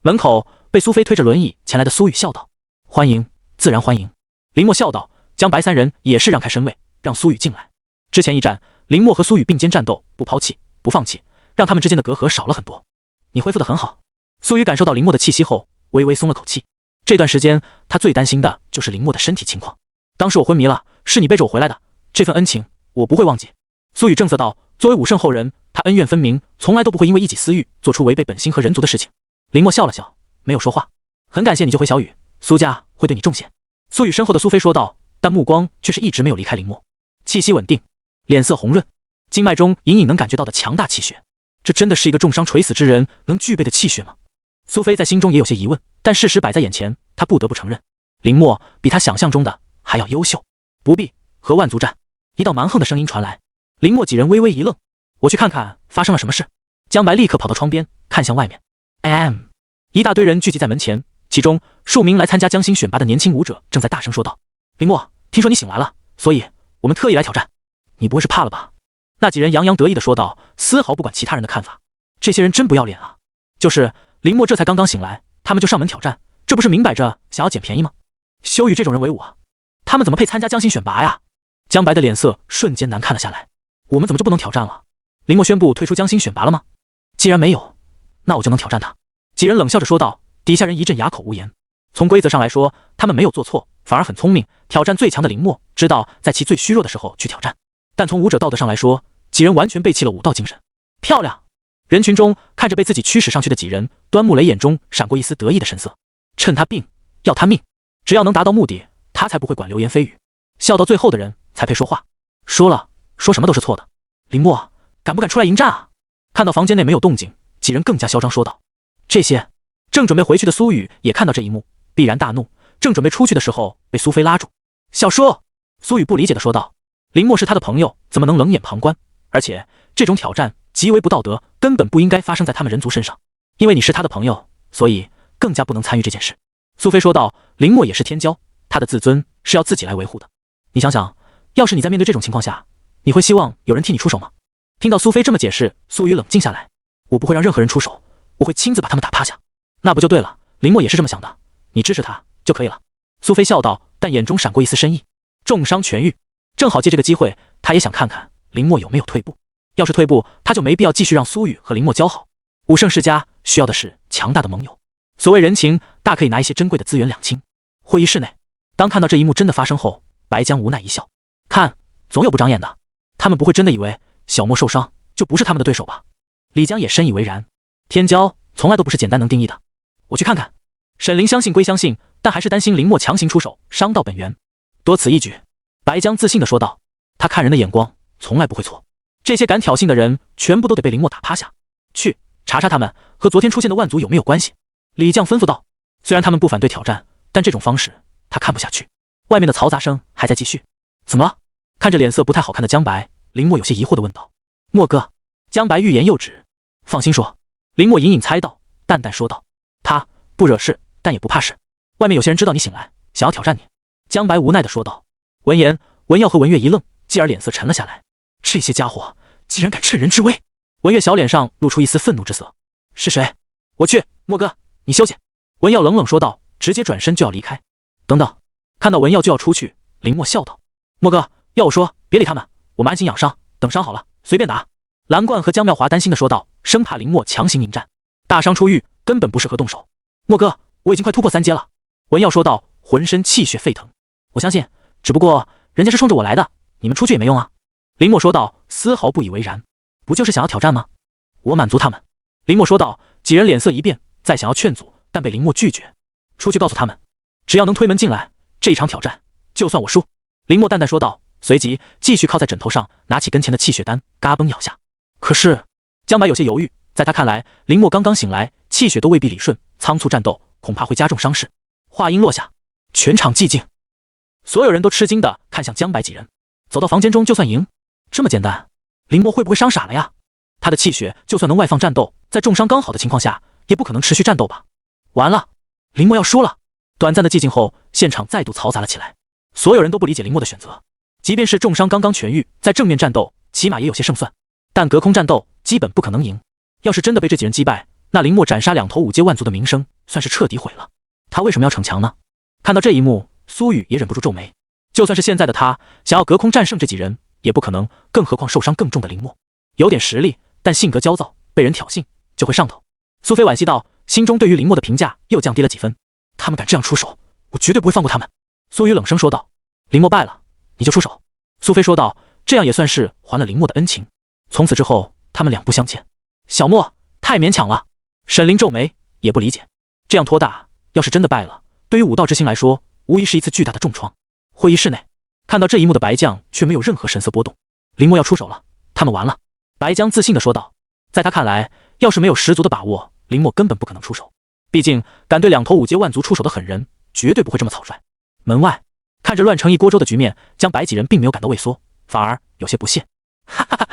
门口被苏菲推着轮椅前来的苏雨笑道。欢迎，自然欢迎。林默笑道。江白三人也是让开身位，让苏雨进来。之前一战，林默和苏雨并肩战斗，不抛弃不放弃，让他们之间的隔阂少了很多。你恢复得很好。苏雨感受到林默的气息后，微微松了口气。这段时间他最担心的就是林默的身体情况。当时我昏迷了，是你背着我回来的，这份恩情我不会忘记。苏雨正色道。作为武圣后人，他恩怨分明，从来都不会因为一己私欲做出违背本心和人族的事情。林默笑了笑，没有说话。很感谢你救回小雨，苏家会对你重谢。苏雨身后的苏菲说道，但目光却是一直没有离开林默，气息稳定，脸色红润，经脉中隐隐能感觉到的强大气血。这真的是一个重伤垂死之人能具备的气血吗？苏菲在心中也有些疑问，但事实摆在眼前，她不得不承认，林默比她想象中的还要优秀。不必和万族战。一道蛮横的声音传来。林默几人微微一愣，我去看看发生了什么事。江白立刻跑到窗边，看向外面。一大堆人聚集在门前，其中数名来参加江心选拔的年轻武者正在大声说道。林默，听说你醒来了，所以我们特意来挑战。你不会是怕了吧？那几人洋洋得意地说道，丝毫不管其他人的看法。这些人真不要脸啊！就是林默这才刚刚醒来，他们就上门挑战，这不是明摆着想要捡便宜吗？休与这种人为伍啊！他们怎么配参加江心选拔呀？江白的脸色瞬间难看了下来。我们怎么就不能挑战了？林默宣布退出江心选拔了吗？既然没有，那我就能挑战他。几人冷笑着说道，底下人一阵哑口无言。从规则上来说，他们没有做错，反而很聪明。挑战最强的林默，知道在其最虚弱的时候去挑战。但从武者道德上来说，几人完全背弃了武道精神。漂亮！人群中看着被自己驱使上去的几人，端木雷眼中闪过一丝得意的神色。趁他病，要他命，只要能达到目的，他才不会管流言蜚语。笑到最后的人才配说话，说了说什么都是错的。林默，敢不敢出来迎战啊？看到房间内没有动静，几人更加嚣张说道。这些正准备回去的苏雨也看到这一幕，必然大怒，正准备出去的时候被苏菲拉住。小叔，苏雨不理解的说道。林默是他的朋友，怎么能冷眼旁观？而且这种挑战极为不道德，根本不应该发生在他们人族身上。因为你是他的朋友，所以更加不能参与这件事。苏菲说道。林默也是天骄，他的自尊是要自己来维护的。你想想，要是你在面对这种情况下，你会希望有人替你出手吗？听到苏菲这么解释，苏雨冷静下来。我不会让任何人出手，我会亲自把他们打趴下。那不就对了，林默也是这么想的，你支持他就可以了。苏菲笑道，但眼中闪过一丝深意。重伤痊愈，正好借这个机会，他也想看看林默有没有退步。要是退步，他就没必要继续让苏雨和林默交好。武圣世家需要的是强大的盟友。所谓人情，大可以拿一些珍贵的资源两清。会议室内，当看到这一幕真的发生后，白江无奈一笑。看，总有不长眼的，他们不会真的以为小莫受伤就不是他们的对手吧？李江也深以为然。天骄从来都不是简单能定义的。我去看看。沈凌相信归相信，但还是担心林默强行出手，伤到本源。多此一举。白江自信地说道。他看人的眼光从来不会错。这些敢挑衅的人，全部都得被林默打趴下。去查查他们和昨天出现的万族有没有关系。李将吩咐道。虽然他们不反对挑战，但这种方式他看不下去。外面的嘈杂声还在继续。怎么了？看着脸色不太好看的江白，林默有些疑惑地问道。莫哥，江白欲言又止，放心说。林默隐隐猜到，淡淡说道：“他不惹事，但也不怕事。外面有些人知道你醒来，想要挑战你。”江白无奈地说道。闻言，文耀和文月一愣，继而脸色沉了下来。这些家伙竟然敢趁人之危！文月小脸上露出一丝愤怒之色。是谁？我去，莫哥，你休息。文耀冷冷说道，直接转身就要离开。等等，看到文耀就要出去，林默笑道：“莫哥，要我说，别理他们，我们安心养伤，等伤好了随便打。”蓝冠和江妙华担心地说道，生怕林默强行迎战，大伤初愈，根本不适合动手。莫哥，我已经快突破3阶了。文耀说道，浑身气血沸腾。我相信，只不过人家是冲着我来的，你们出去也没用啊。林默说道，丝毫不以为然。不就是想要挑战吗？我满足他们。林默说道，几人脸色一变，再想要劝阻，但被林默拒绝。出去告诉他们，只要能推门进来，这一场挑战就算我输。林默淡淡说道，随即继续靠在枕头上，拿起跟前的气血丹，嘎嘣咬下。可是江白有些犹豫，在他看来，林默刚刚醒来，气血都未必理顺，仓促战斗恐怕会加重伤势。话音落下，全场寂静，所有人都吃惊地看向江白几人。走到房间中就算赢？这么简单？林默会不会伤傻了呀？他的气血就算能外放战斗，在重伤刚好的情况下，也不可能持续战斗吧？完了，林默要输了。短暂的寂静后，现场再度嘈杂了起来。所有人都不理解林默的选择，即便是重伤刚刚痊愈，在正面战斗起码也有些胜算，但隔空战斗基本不可能赢。要是真的被这几人击败，那林默斩杀2头5阶万族的名声算是彻底毁了。他为什么要逞强呢？看到这一幕，苏雨也忍不住皱眉。就算是现在的他想要隔空战胜这几人也不可能，更何况受伤更重的林默。有点实力，但性格焦躁，被人挑衅就会上头。苏菲惋惜道，心中对于林默的评价又降低了几分。他们敢这样出手，我绝对不会放过他们。苏雨冷声说道，林默败了你就出手？苏菲说道，这样也算是还了林默的恩情。从此之后他们两不相欠。小莫太勉强了。沈凌皱眉，也不理解，这样拖大，要是真的败了，对于武道之星来说无疑是一次巨大的重创。会议室内，看到这一幕的白将却没有任何神色波动。林默要出手了，他们完了。白将自信地说道，在他看来，要是没有十足的把握，林默根本不可能出手。毕竟敢对2头5阶万族出手的狠人绝对不会这么草率。门外看着乱成一锅粥的局面，江白几人并没有感到畏缩，反而有些不屑。哈哈哈，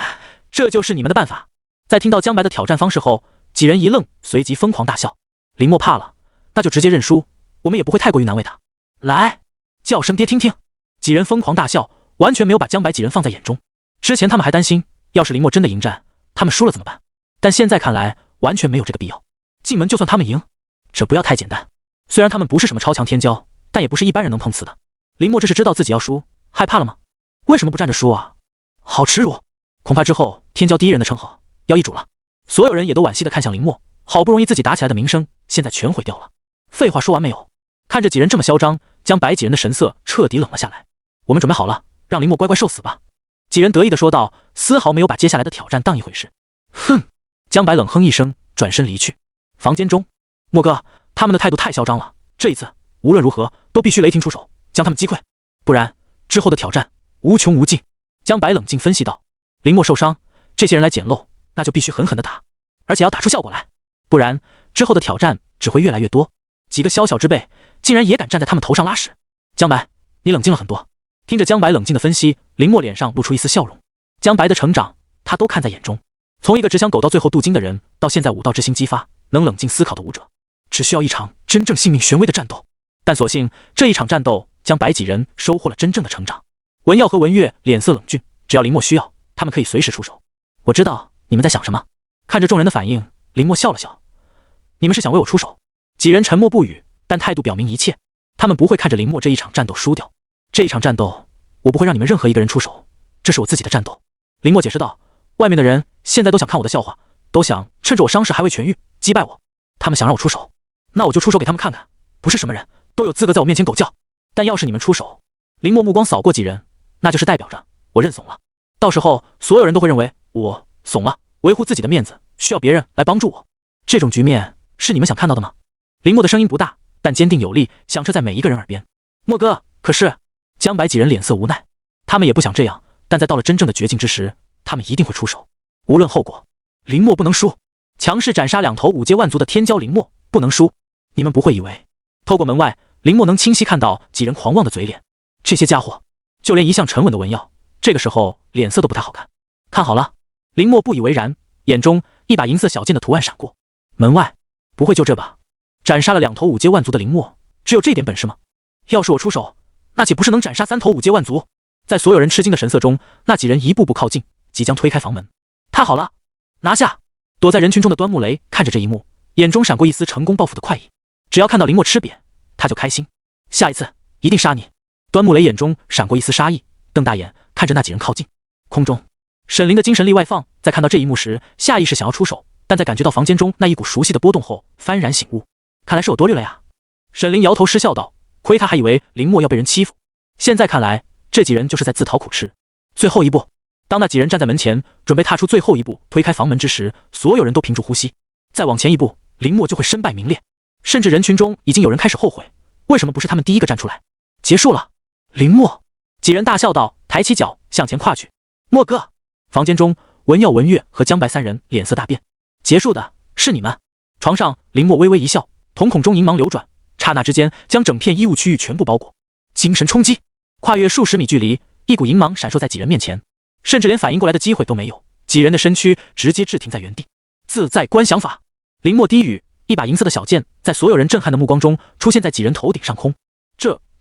这就是你们的办法？在听到江白的挑战方式后，几人一愣，随即疯狂大笑。林默怕了，那就直接认输，我们也不会太过于难为他。来，叫声爹听听。几人疯狂大笑，完全没有把江白几人放在眼中。之前他们还担心，要是林默真的迎战，他们输了怎么办？但现在看来，完全没有这个必要。进门就算他们赢，这不要太简单。虽然他们不是什么超强天骄，但也不是一般人能碰瓷的。林默这是知道自己要输，害怕了吗？为什么不站着输啊？好耻辱！恐怕之后天骄第一人的称号要易主了。所有人也都惋惜地看向林默，好不容易自己打起来的名声，现在全毁掉了。废话说完没有？看着几人这么嚣张，江白几人的神色彻底冷了下来。我们准备好了，让林默乖乖受死吧。几人得意地说道，丝毫没有把接下来的挑战当一回事。哼！江白冷哼一声，转身离去。房间中，莫哥，他们的态度太嚣张了，这一次无论如何都必须雷霆出手，将他们击溃，不然之后的挑战无穷无尽。江白冷静分析道，林默受伤，这些人来捡漏，那就必须狠狠地打，而且要打出效果来，不然之后的挑战只会越来越多。几个小小之辈竟然也敢站在他们头上拉屎。江白，你冷静了很多。听着江白冷静的分析，林默脸上露出一丝笑容。江白的成长他都看在眼中，从一个只想苟到最后镀金的人，到现在武道之心激发，能冷静思考的武者，只需要一场真正性命悬危的战斗。但所幸这一场战斗，江白几人收获了真正的成长。文耀和文月脸色冷峻，只要林默需要，他们可以随时出手。我知道你们在想什么。看着众人的反应，林默笑了笑，你们是想为我出手？几人沉默不语，但态度表明一切，他们不会看着林默这一场战斗输掉。这一场战斗，我不会让你们任何一个人出手，这是我自己的战斗。林默解释道，外面的人现在都想看我的笑话，都想趁着我伤势还未痊愈击败我。他们想让我出手，那我就出手给他们看看，不是什么人都有资格在我面前狗叫。但要是你们出手，林默目光扫过几人，那就是代表着我认怂了。到时候所有人都会认为我怂了，维护自己的面子需要别人来帮助我。这种局面是你们想看到的吗？林默的声音不大，但坚定有力，响彻在每一个人耳边。默哥，可是江白几人脸色无奈，他们也不想这样，但在到了真正的绝境之时，他们一定会出手，无论后果。林默不能输，强势斩杀2头5阶万族的天骄林默不能输。你们不会以为透过门外，林默能清晰看到几人狂妄的嘴脸。这些家伙，就连一向沉稳的文耀，这个时候脸色都不太好看。看好了。林默不以为然，眼中一把银色小剑的图案闪过。门外，不会就这吧？斩杀了2头5阶万族的林墨，只有这点本事吗？要是我出手，那岂不是能斩杀3头5阶万族？在所有人吃惊的神色中，那几人一步步靠近，即将推开房门。太好了，拿下！躲在人群中的端木雷看着这一幕，眼中闪过一丝成功报复的快意。只要看到林墨吃瘪，他就开心。下一次一定杀你！端木雷眼中闪过一丝杀意，瞪大眼看着那几人靠近。空中，沈凌的精神力外放，在看到这一幕时，下意识想要出手，但在感觉到房间中那一股熟悉的波动后，幡然醒悟，看来是我多虑了呀。沈凌摇头失笑道：“亏他还以为林墨要被人欺负，现在看来，这几人就是在自讨苦吃。”最后一步，当那几人站在门前，准备踏出最后一步推开房门之时，所有人都屏住呼吸。再往前一步，林墨就会身败名裂，甚至人群中已经有人开始后悔，为什么不是他们第一个站出来？结束了，林墨！几人大笑道，抬起脚向前跨去。墨哥！房间中，文耀、文月和江白3人脸色大变。结束的是你们！床上，林墨微微一笑，瞳孔中银芒流转，刹那之间将整片衣物区域全部包裹。精神冲击，跨越数十米距离，一股银芒闪烁在几人面前，甚至连反应过来的机会都没有，几人的身躯直接滞停在原地。自在观想法，林墨低语，一把银色的小剑在所有人震撼的目光中出现在几人头顶上空。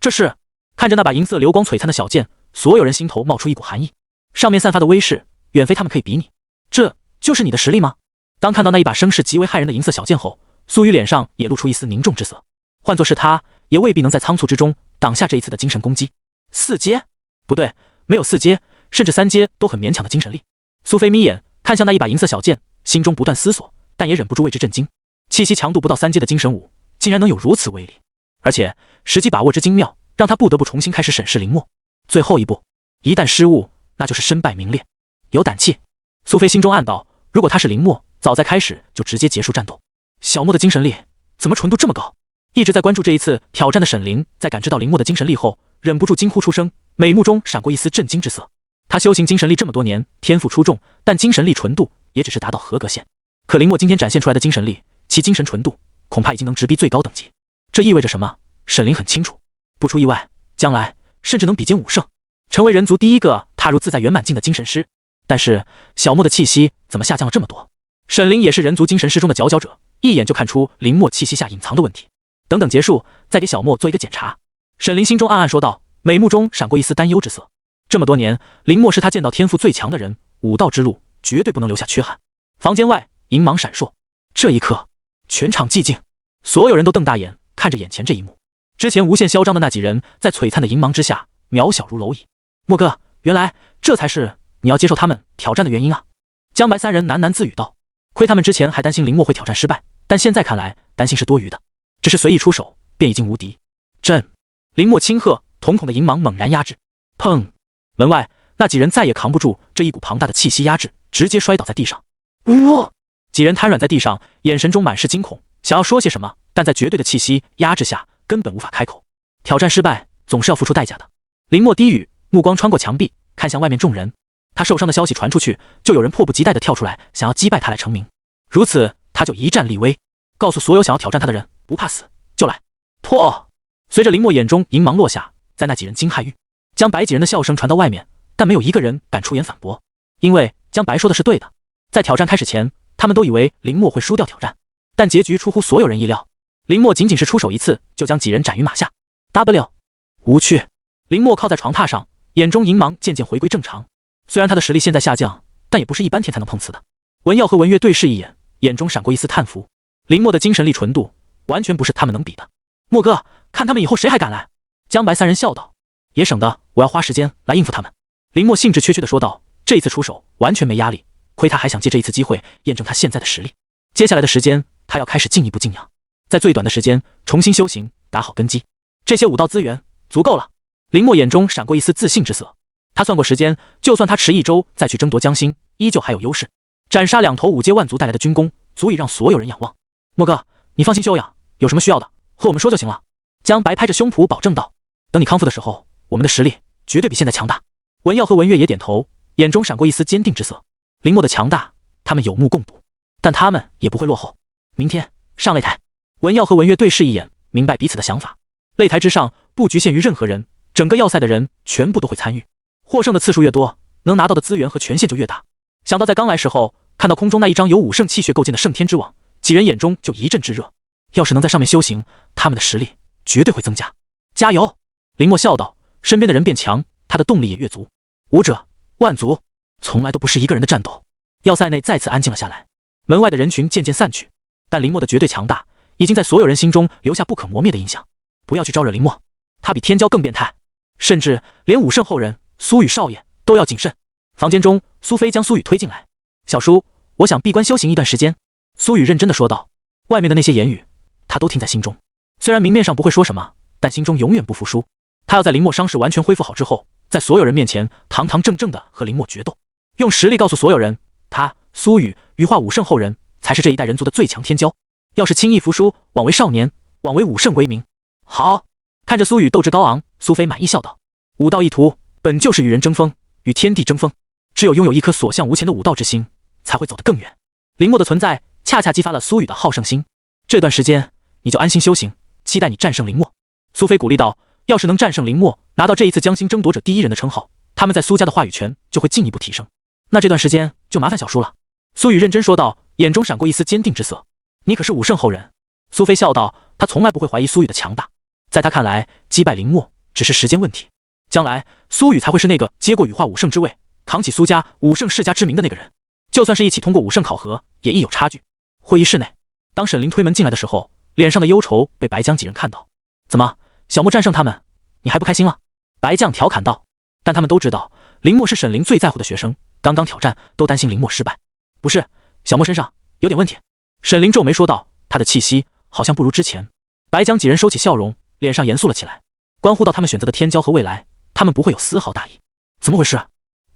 这是看着那把银色流光璀璨的小剑，所有人心头冒出一股寒意，上面散发的威势远非他们可以比拟。这就是你的实力吗？当看到那一把声势极为骇人的银色小剑后，苏雨脸上也露出一丝凝重之色。换作是他，也未必能在仓促之中挡下这一次的精神攻击。4阶？不对，没有4阶，甚至3阶都很勉强的精神力。苏菲眯眼看向那一把银色小剑，心中不断思索，但也忍不住为之震惊。气息强度不到3阶的精神武，竟然能有如此威力，而且时机把握之精妙，让他不得不重新开始审视林墨。最后一步，一旦失误，那就是身败名裂。有胆气，苏菲心中暗道，如果他是林墨，早在开始就直接结束战斗。小墨的精神力怎么纯度这么高？一直在关注这一次挑战的沈凌，在感知到林墨的精神力后，忍不住惊呼出声，美目中闪过一丝震惊之色。他修行精神力这么多年，天赋出众，但精神力纯度也只是达到合格线。可林墨今天展现出来的精神力，其精神纯度恐怕已经能直逼最高等级。这意味着什么？沈凌很清楚，不出意外，将来甚至能比肩武圣，成为人族第一个踏入自在圆满境的精神师。但是小墨的气息怎么下降了这么多？沈凌也是人族精神师中的佼佼者，一眼就看出林墨气息下隐藏的问题。等等结束，再给小墨做一个检查。沈凌心中暗暗说道，美目中闪过一丝担忧之色。这么多年，林墨是他见到天赋最强的人，武道之路绝对不能留下缺憾。房间外，银芒闪烁。这一刻，全场寂静，所有人都瞪大眼看着眼前这一幕。之前无限嚣张的那几人，在璀璨的银芒之下，渺小如蝼蚁。墨哥，原来这才是你要接受他们挑战的原因啊！江白3人喃喃自语道。亏他们之前还担心林墨会挑战失败，但现在看来，担心是多余的。只是随意出手，便已经无敌。震！林墨轻喝，瞳孔的银芒猛然压制。砰！门外那几人再也扛不住这一股庞大的气息压制，直接摔倒在地上。呜！几人瘫软在地上，眼神中满是惊恐，想要说些什么，但在绝对的气息压制下，根本无法开口。挑战失败，总是要付出代价的。林墨低语，目光穿过墙壁，看向外面众人。他受伤的消息传出去，就有人迫不及待地跳出来，想要击败他来成名。如此，他就一战立威，告诉所有想要挑战他的人，不怕死就来。破！随着林墨眼中银芒落下，在那几人惊骇域，江白几人的笑声传到外面，但没有一个人敢出言反驳，因为江白说的是对的。在挑战开始前，他们都以为林墨会输掉挑战，但结局出乎所有人意料，林墨仅仅是出手一次，就将几人斩于马下。W 无趣。林墨靠在床榻上，眼中银芒渐渐回归正常。虽然他的实力现在下降，但也不是一般天才能碰瓷的。文耀和文月对视一眼，眼中闪过一丝叹服。林墨的精神力纯度完全不是他们能比的。墨哥，看他们以后谁还敢来？江白3人笑道。也省得我要花时间来应付他们。林墨兴致缺缺地说道。这一次出手完全没压力，亏他还想借这一次机会验证他现在的实力。接下来的时间，他要开始进一步静养，在最短的时间重新修行，打好根基。这些武道资源足够了。林墨眼中闪过一丝自信之色。他算过时间，就算他迟1周再去争夺江心，依旧还有优势。斩杀2头5阶万族带来的军功，足以让所有人仰望。墨哥，你放心休养，有什么需要的，和我们说就行了。江白拍着胸脯保证道。等你康复的时候，我们的实力绝对比现在强大。文耀和文月也点头，眼中闪过一丝坚定之色。林墨的强大，他们有目共睹，但他们也不会落后。明天上擂台。文耀和文月对视一眼，明白彼此的想法。擂台之上不局限于任何人，整个要塞的人全部都会参与。获胜的次数越多，能拿到的资源和权限就越大。想到在刚来时候，看到空中那一张由武圣气血构建的圣天之网，几人眼中就一阵炙热。要是能在上面修行，他们的实力绝对会增加。加油！林默笑道，身边的人变强，他的动力也越足。武者万族从来都不是一个人的战斗。要塞内再次安静了下来，门外的人群渐渐散去，但林默的绝对强大已经在所有人心中留下不可磨灭的印象。不要去招惹林默，他比天骄更变态，甚至连武圣后人苏雨少爷都要谨慎。房间中，苏菲将苏雨推进来，小叔，我想闭关修行一段时间。苏雨认真的说道，外面的那些言语他都听在心中，虽然明面上不会说什么，但心中永远不服输。他要在林默伤势完全恢复好之后，在所有人面前堂堂正正的和林默决斗，用实力告诉所有人，他苏雨羽化武圣后人才是这一代人族的最强天骄。要是轻易服输，枉为少年，枉为武圣归名。好，看着苏雨斗志高昂，苏菲满意笑道，武道一途本就是与人争锋，与天地争锋，只有拥有一颗所向无前的武道之心，才会走得更远。林默的存在恰恰激发了苏雨的好胜心，这段时间你就安心修行，期待你战胜林默。苏菲鼓励道，要是能战胜林默，拿到这一次江心争夺者第一人的称号，他们在苏家的话语权就会进一步提升，那这段时间就麻烦小叔了。苏雨认真说道，眼中闪过一丝坚定之色。你可是武圣后人。苏菲笑道，她从来不会怀疑苏雨的强大，在她看来，击败林默只是时间问题，将来苏雨才会是那个接过羽化武圣之位，扛起苏家武圣世家之名的那个人。就算是一起通过武圣考核，也亦有差距。会议室内，当沈凌推门进来的时候，脸上的忧愁被白江几人看到。怎么，小莫战胜他们，你还不开心了？白将调侃道。但他们都知道，林默是沈凌最在乎的学生，刚刚挑战都担心林默失败。不是，小莫身上有点问题。沈凌皱眉说道，他的气息好像不如之前。白江几人收起笑容，脸上严肃了起来。关乎到他们选择的天骄和未来，他们不会有丝毫大意。怎么回事？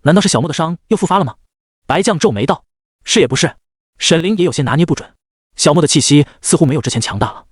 难道是小莫的伤又复发了吗？白将皱眉道，是也不是。沈凌也有些拿捏不准。小莫的气息似乎没有之前强大了，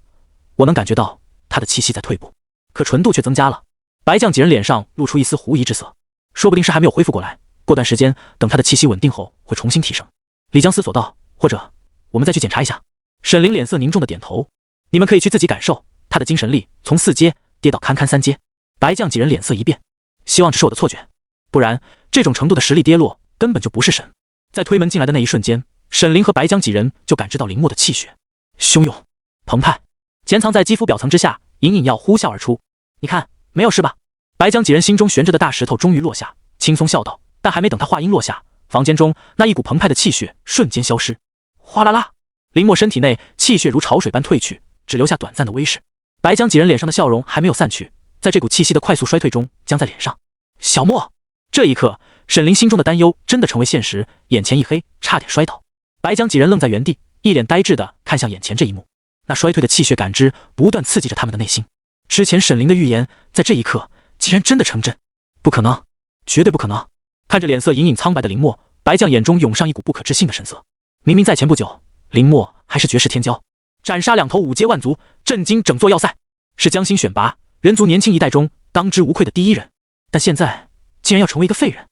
我能感觉到他的气息在退步，可纯度却增加了。白将几人脸上露出一丝狐疑之色，说不定是还没有恢复过来，过段时间等他的气息稳定后会重新提升。李江思索道，或者我们再去检查一下。沈凌脸色凝重的点头，你们可以去自己感受，他的精神力从4阶跌到堪堪3阶。白将几人脸色一变，希望只是我的错觉，不然这种程度的实力跌落根本就不是神。在推门进来的那一瞬间，沈凌和白江几人就感知到林默的气血汹涌澎湃，潜藏在肌肤表层之下，隐隐要呼啸而出。你看，没有事吧？白江几人心中悬着的大石头终于落下，轻松笑道。但还没等他话音落下，房间中那一股澎湃的气血瞬间消失。哗啦啦，林默身体内气血如潮水般退去，只留下短暂的微势。白江几人脸上的笑容还没有散去，在这股气息的快速衰退中僵在脸上。小莫，这一刻，沈凌心中的担忧真的成为现实，眼前一黑，差点摔倒。白江几人愣在原地，一脸呆滞地看向眼前这一幕。那衰退的气血感知不断刺激着他们的内心。之前沈凌的预言在这一刻竟然真的成真，不可能，绝对不可能。看着脸色隐隐苍白的林默，白将眼中涌上一股不可置信的神色。明明在前不久，林默还是绝世天骄，斩杀2头5阶万族，震惊整座要塞，是江心选拔人族年轻一代中当之无愧的第一人，但现在竟然要成为一个废人。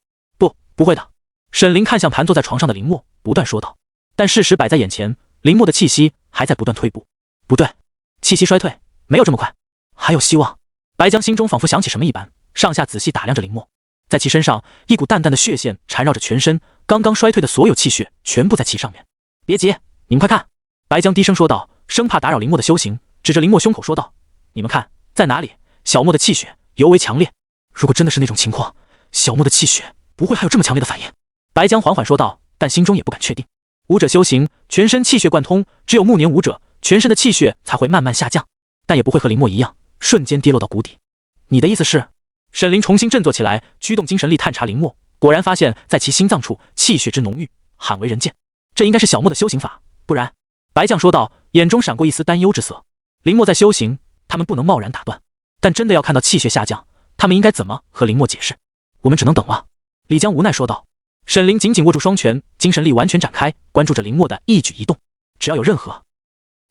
不会的。沈凌看向盘坐在床上的林默，不断说道。但事实摆在眼前，林默的气息还在不断退步。不对，气息衰退没有这么快，还有希望。白江心中仿佛想起什么一般，上下仔细打量着林默，在其身上一股淡淡的血线缠绕着全身，刚刚衰退的所有气血全部在其上面。别急，你们快看！白江低声说道，生怕打扰林默的修行，指着林默胸口说道，你们看，在哪里？小默的气血尤为强烈，如果真的是那种情况，小默的气血不会还有这么强烈的反应。白江缓缓说道，但心中也不敢确定。武者修行，全身气血贯通，只有暮年武者，全身的气血才会慢慢下降，但也不会和林默一样，瞬间跌落到谷底。你的意思是？沈凌重新振作起来，驱动精神力探查林默，果然发现在其心脏处气血之浓郁，罕为人见。这应该是小默的修行法，不然。白将说道，眼中闪过一丝担忧之色。林默在修行，他们不能贸然打断，但真的要看到气血下降，他们应该怎么和林默解释？我们只能等了。李江无奈说道。沈凌紧紧握住双拳，精神力完全展开，关注着林默的一举一动，只要有任何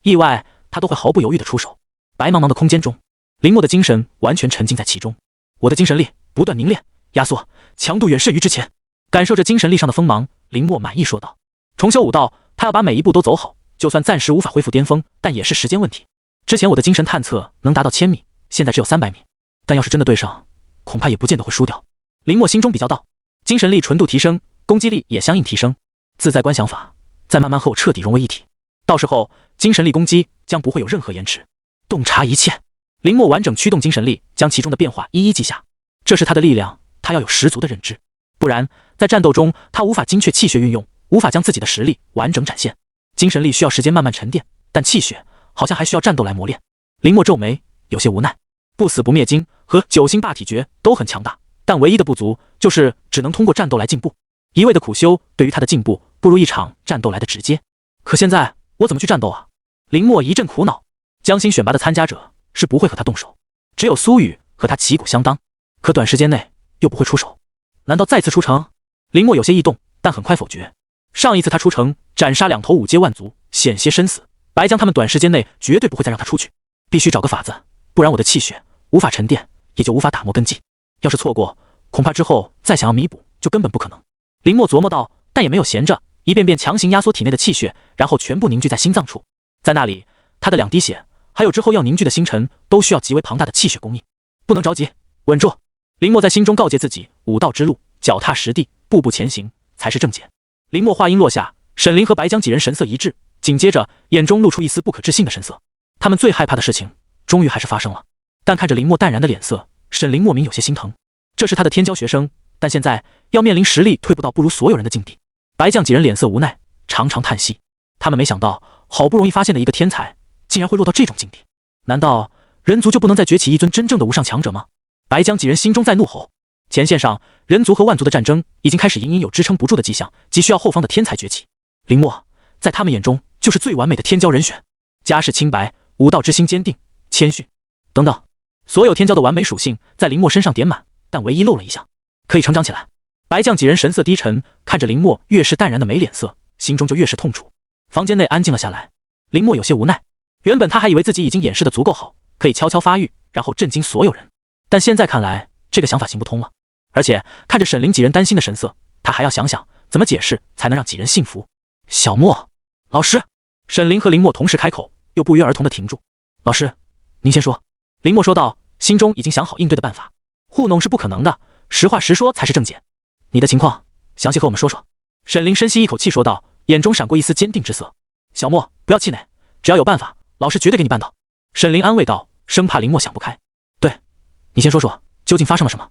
意外，他都会毫不犹豫地出手。白茫茫的空间中，林默的精神完全沉浸在其中。我的精神力不断凝练压缩，强度远胜于之前。感受着精神力上的锋芒，林默满意说道。重修武道，他要把每一步都走好，就算暂时无法恢复巅峰，但也是时间问题。之前我的精神探测能达到1000米，现在只有300米，但要是真的对上，恐怕也不见得会输掉。林默心中比较道，精神力纯度提升，攻击力也相应提升。自在观想法再慢慢和我彻底融为一体。到时候精神力攻击将不会有任何延迟。洞察一切，林默完整驱动精神力，将其中的变化一一记下。这是他的力量，他要有十足的认知，不然在战斗中他无法精确气血运用，无法将自己的实力完整展现。精神力需要时间慢慢沉淀，但气血好像还需要战斗来磨练。林默皱眉，有些无奈。不死不灭经和九星霸体诀都很强大，但唯一的不足就是只能通过战斗来进步。一味的苦修对于他的进步不如一场战斗来的直接。可现在我怎么去战斗啊？林默一阵苦恼。江心选拔的参加者是不会和他动手，只有苏雨和他旗鼓相当，可短时间内又不会出手。难道再次出城？林默有些异动，但很快否决。上一次他出城斩杀2头5阶万族，险些身死，白江他们短时间内绝对不会再让他出去，必须找个法子，不然我的气血无法沉淀，也就无法打磨根基。要是错过，恐怕之后再想要弥补就根本不可能。林默琢磨道，但也没有闲着，一遍遍强行压缩体内的气血，然后全部凝聚在心脏处。在那里，他的2滴血还有之后要凝聚的星辰都需要极为庞大的气血供应。不能着急，稳住。林默在心中告诫自己，武道之路脚踏实地，步步前行才是正解。林默话音落下，沈凌和白江几人神色一致，紧接着眼中露出一丝不可置信的神色。他们最害怕的事情终于还是发生了。但看着林默淡然的脸色，沈凌莫名有些心疼。这是他的天骄学生，但现在要面临实力退步到不如所有人的境地。白将几人脸色无奈，长长叹息。他们没想到，好不容易发现的一个天才，竟然会落到这种境地。难道人族就不能再崛起一尊真正的无上强者吗？白将几人心中在怒吼。前线上，人族和万族的战争已经开始隐隐有支撑不住的迹象，急需要后方的天才崛起。林默在他们眼中就是最完美的天骄人选，家世清白，武道之心坚定，谦逊等等，所有天骄的完美属性在林默身上点满，但唯一漏了一项，可以成长起来。白将几人神色低沉，看着林默越是淡然的没脸色，心中就越是痛楚。房间内安静了下来，林默有些无奈。原本他还以为自己已经掩饰得足够好，可以悄悄发育，然后震惊所有人，但现在看来这个想法行不通了。而且看着沈凌几人担心的神色，他还要想想怎么解释才能让几人信服。小莫老师，沈凌和林默同时开口，又不约而同地停住。老师您先说。林默说道，心中已经想好应对的办法。糊弄是不可能的，实话实说才是正解。你的情况详细和我们说说。沈凌深吸一口气说道，眼中闪过一丝坚定之色。小莫不要气馁，只要有办法，老师绝对给你办到。沈凌安慰道，生怕林默想不开。对，你先说说究竟发生了什么，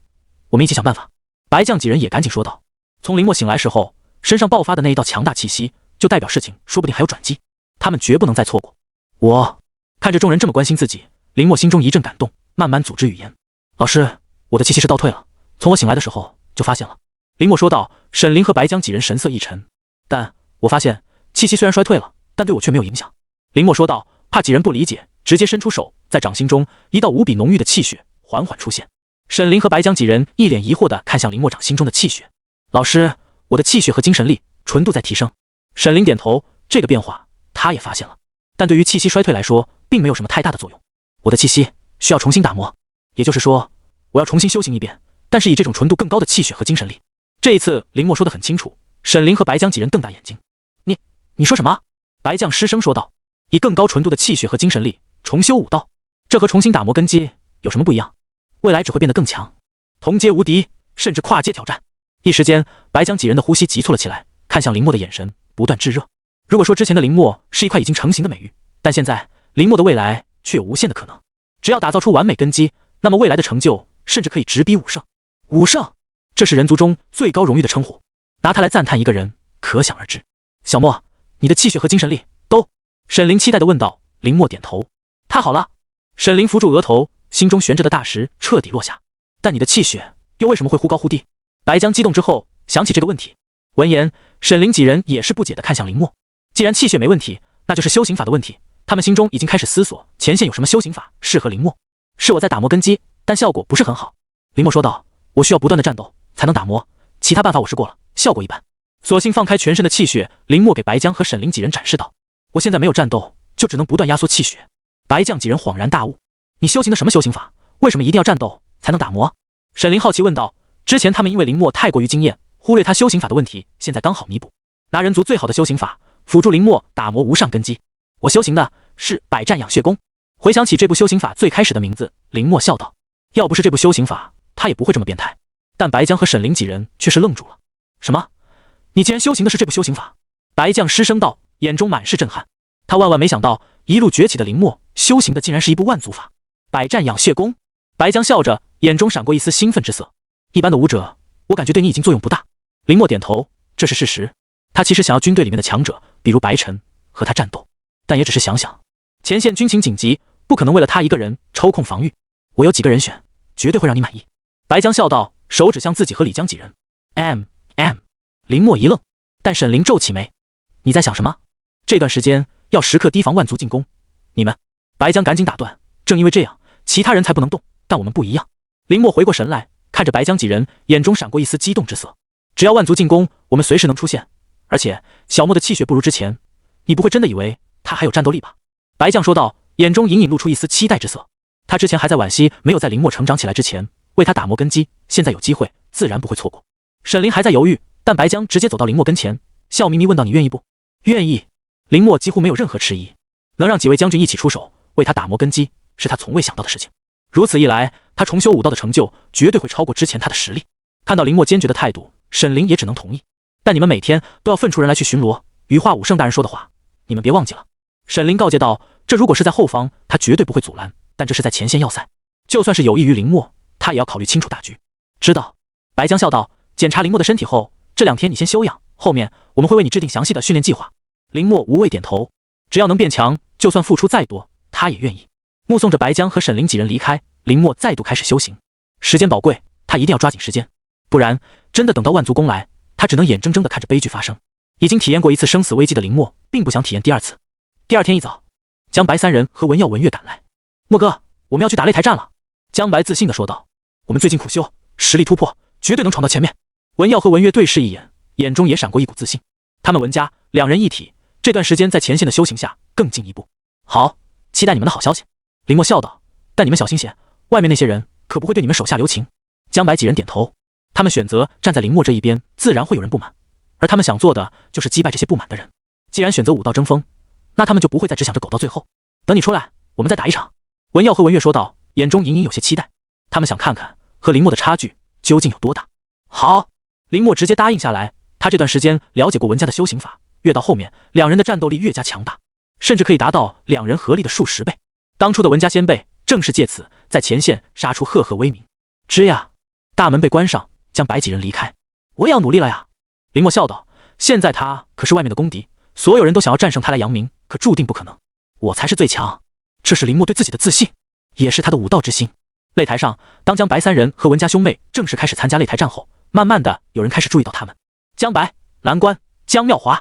我们一起想办法。白将几人也赶紧说道。从林默醒来时候身上爆发的那一道强大气息，就代表事情说不定还有转机，他们绝不能再错过。我看着众人这么关心自己，林默心中一阵感动，慢慢组织语言。老师，我的气息是倒退了，从我醒来的时候就发现了。林默说道。沈凌和白将几人神色一沉，但我发现气息虽然衰退了，但对我却没有影响。林默说道，怕几人不理解，直接伸出手，在掌心中一道无比浓郁的气血缓缓出现。沈凌和白将几人一脸疑惑地看向林默掌心中的气血。老师，我的气血和精神力纯度在提升。沈凌点头，这个变化他也发现了，但对于气息衰退来说并没有什么太大的作用。我的气息需要重新打磨，也就是说我要重新修行一遍，但是以这种纯度更高的气血和精神力。这一次林默说得很清楚。沈凌和白将几人瞪大眼睛。你说什么？白将失声说道，以更高纯度的气血和精神力重修武道，这和重新打磨根基有什么不一样？未来只会变得更强，同阶无敌，甚至跨阶挑战。一时间白将几人的呼吸急促了起来，看向林默的眼神不断炙热。如果说之前的林默是一块已经成型的美玉，但现在林默的未来却有无限的可能。只要打造出完美根基，那么未来的成就甚至可以直逼武圣。武圣，这是人族中最高荣誉的称呼，拿它来赞叹一个人可想而知。小莫，你的气血和精神力都……沈凌期待地问道。林默点头。太好了。沈凌扶住额头，心中悬着的大石彻底落下。但你的气血又为什么会忽高忽低？白将激动之后想起这个问题。闻言，沈凌几人也是不解地看向林默。既然气血没问题，那就是修行法的问题。他们心中已经开始思索前线有什么修行法适合林默。是我在打磨根基，但效果不是很好。林默说道，我需要不断的战斗才能打磨，其他办法我试过了，效果一般。索性放开全身的气血，林默给白将和沈凌几人展示道，我现在没有战斗，就只能不断压缩气血。白将几人恍然大悟，你修行的什么修行法？为什么一定要战斗才能打磨？沈凌好奇问道。之前他们因为林默太过于惊艳，忽略他修行法的问题，现在刚好弥补，拿人族最好的修行法辅助林默打磨无上根基。我修行的是百战养血功。回想起这部修行法最开始的名字，林默笑道，要不是这部修行法，他也不会这么变态。但白将和沈凌几人却是愣住了。什么？你竟然修行的是这部修行法？白将失声道，眼中满是震撼。他万万没想到，一路崛起的林默修行的竟然是一部万族法，百战养血功。白将笑着，眼中闪过一丝兴奋之色。一般的武者，我感觉对你已经作用不大。林默点头，这是事实。他其实想要军队里面的强者，比如白晨和他战斗，但也只是想想。前线军情紧急，不可能为了他一个人抽空防御。我有几个人选，绝对会让你满意。白将笑道，手指向自己和李江几人。林默一愣，但沈凌皱起眉，你在想什么？这段时间要时刻提防万族进攻。你们，白将赶紧打断，正因为这样，其他人才不能动，但我们不一样。林默回过神来，看着白将几人，眼中闪过一丝激动之色。只要万族进攻，我们随时能出现。而且小莫的气血不如之前，你不会真的以为他还有战斗力吧？白将说道，眼中隐隐露出一丝期待之色。他之前还在惋惜没有在林默成长起来之前为他打磨根基，现在有机会，自然不会错过。沈凌还在犹豫，但白将直接走到林默跟前，笑眯眯问道，你愿意不？愿意。林默几乎没有任何迟疑，能让几位将军一起出手为他打磨根基，是他从未想到的事情。如此一来，他重修武道的成就绝对会超过之前他的实力。看到林默坚决的态度，沈凌也只能同意。但你们每天都要分出人来去巡逻，羽化武圣大人说的话，你们别忘记了。沈凌告诫道，这如果是在后方，他绝对不会阻拦，但这是在前线要塞，就算是有益于林默，他也要考虑清楚大局。知道。白将笑道，检查林默的身体后，这2天你先休养，后面我们会为你制定详细的训练计划。林默无畏点头，只要能变强，就算付出再多，他也愿意。目送着白将和沈凌几人离开，林默再度开始修行。时间宝贵，他一定要抓紧时间，不然真的等到万族攻来，他只能眼睁睁地看着悲剧发生。已经体验过一次生死危机的林默，并不想体验第2次。第2天一早，江白3人和文耀、文月赶来。默哥，我们要去打擂台战了。江白自信地说道，我们最近苦修，实力突破，绝对能闯到前面。文耀和文月对视一眼，眼中也闪过一股自信。他们文家2人一体，这段时间在前线的修行下更进一步。好，期待你们的好消息。林默笑道，但你们小心些，外面那些人可不会对你们手下留情。江白几人点头，他们选择站在林默这一边，自然会有人不满，而他们想做的就是击败这些不满的人。既然选择武道争锋，那他们就不会再只想着苟到最后。等你出来，我们再打一场。文耀和文月说道，眼中隐隐有些期待，他们想看看和林默的差距究竟有多大。好，林默直接答应下来。他这段时间了解过文家的修行法，越到后面，2人的战斗力越加强大，甚至可以达到2人合力的数十倍。当初的文家先辈正是借此在前线杀出赫赫威名。吱呀，大门被关上，将白几人离开。我也要努力了呀。林默笑道，现在他可是外面的公敌，所有人都想要战胜他来扬名，可注定不可能。我才是最强。这是林默对自己的自信，也是他的武道之心。擂台上，当江白3人和文家兄妹正式开始参加擂台战后，慢慢的有人开始注意到他们。江白、蓝关、江妙华、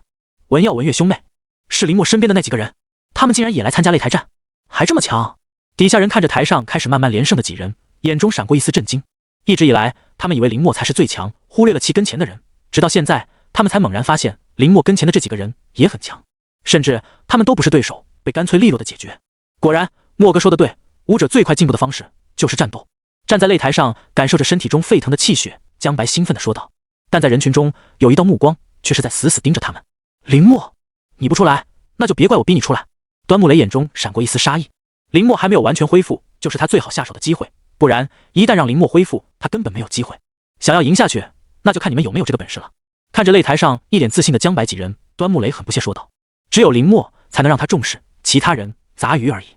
文耀、文月兄妹，是林默身边的那几个人，他们竟然也来参加擂台战，还这么强。底下人看着台上开始慢慢连胜的几人，眼中闪过一丝震惊。一直以来，他们以为林默才是最强，忽略了其跟前的人，直到现在，他们才猛然发现林默跟前的这几个人也很强，甚至他们都不是对手，被干脆利落的解决。果然，莫哥说的对，武者最快进步的方式就是战斗。站在擂台上，感受着身体中沸腾的气血，江白兴奋地说道。但在人群中，有一道目光却是在死死盯着他们。林默，你不出来，那就别怪我逼你出来。端木雷眼中闪过一丝杀意。林默还没有完全恢复，就是他最好下手的机会，不然一旦让林默恢复，他根本没有机会。想要赢下去，那就看你们有没有这个本事了。看着擂台上一脸自信的江白几人，端木雷很不屑说道，只有林默才能让他重视，其他人杂鱼而已。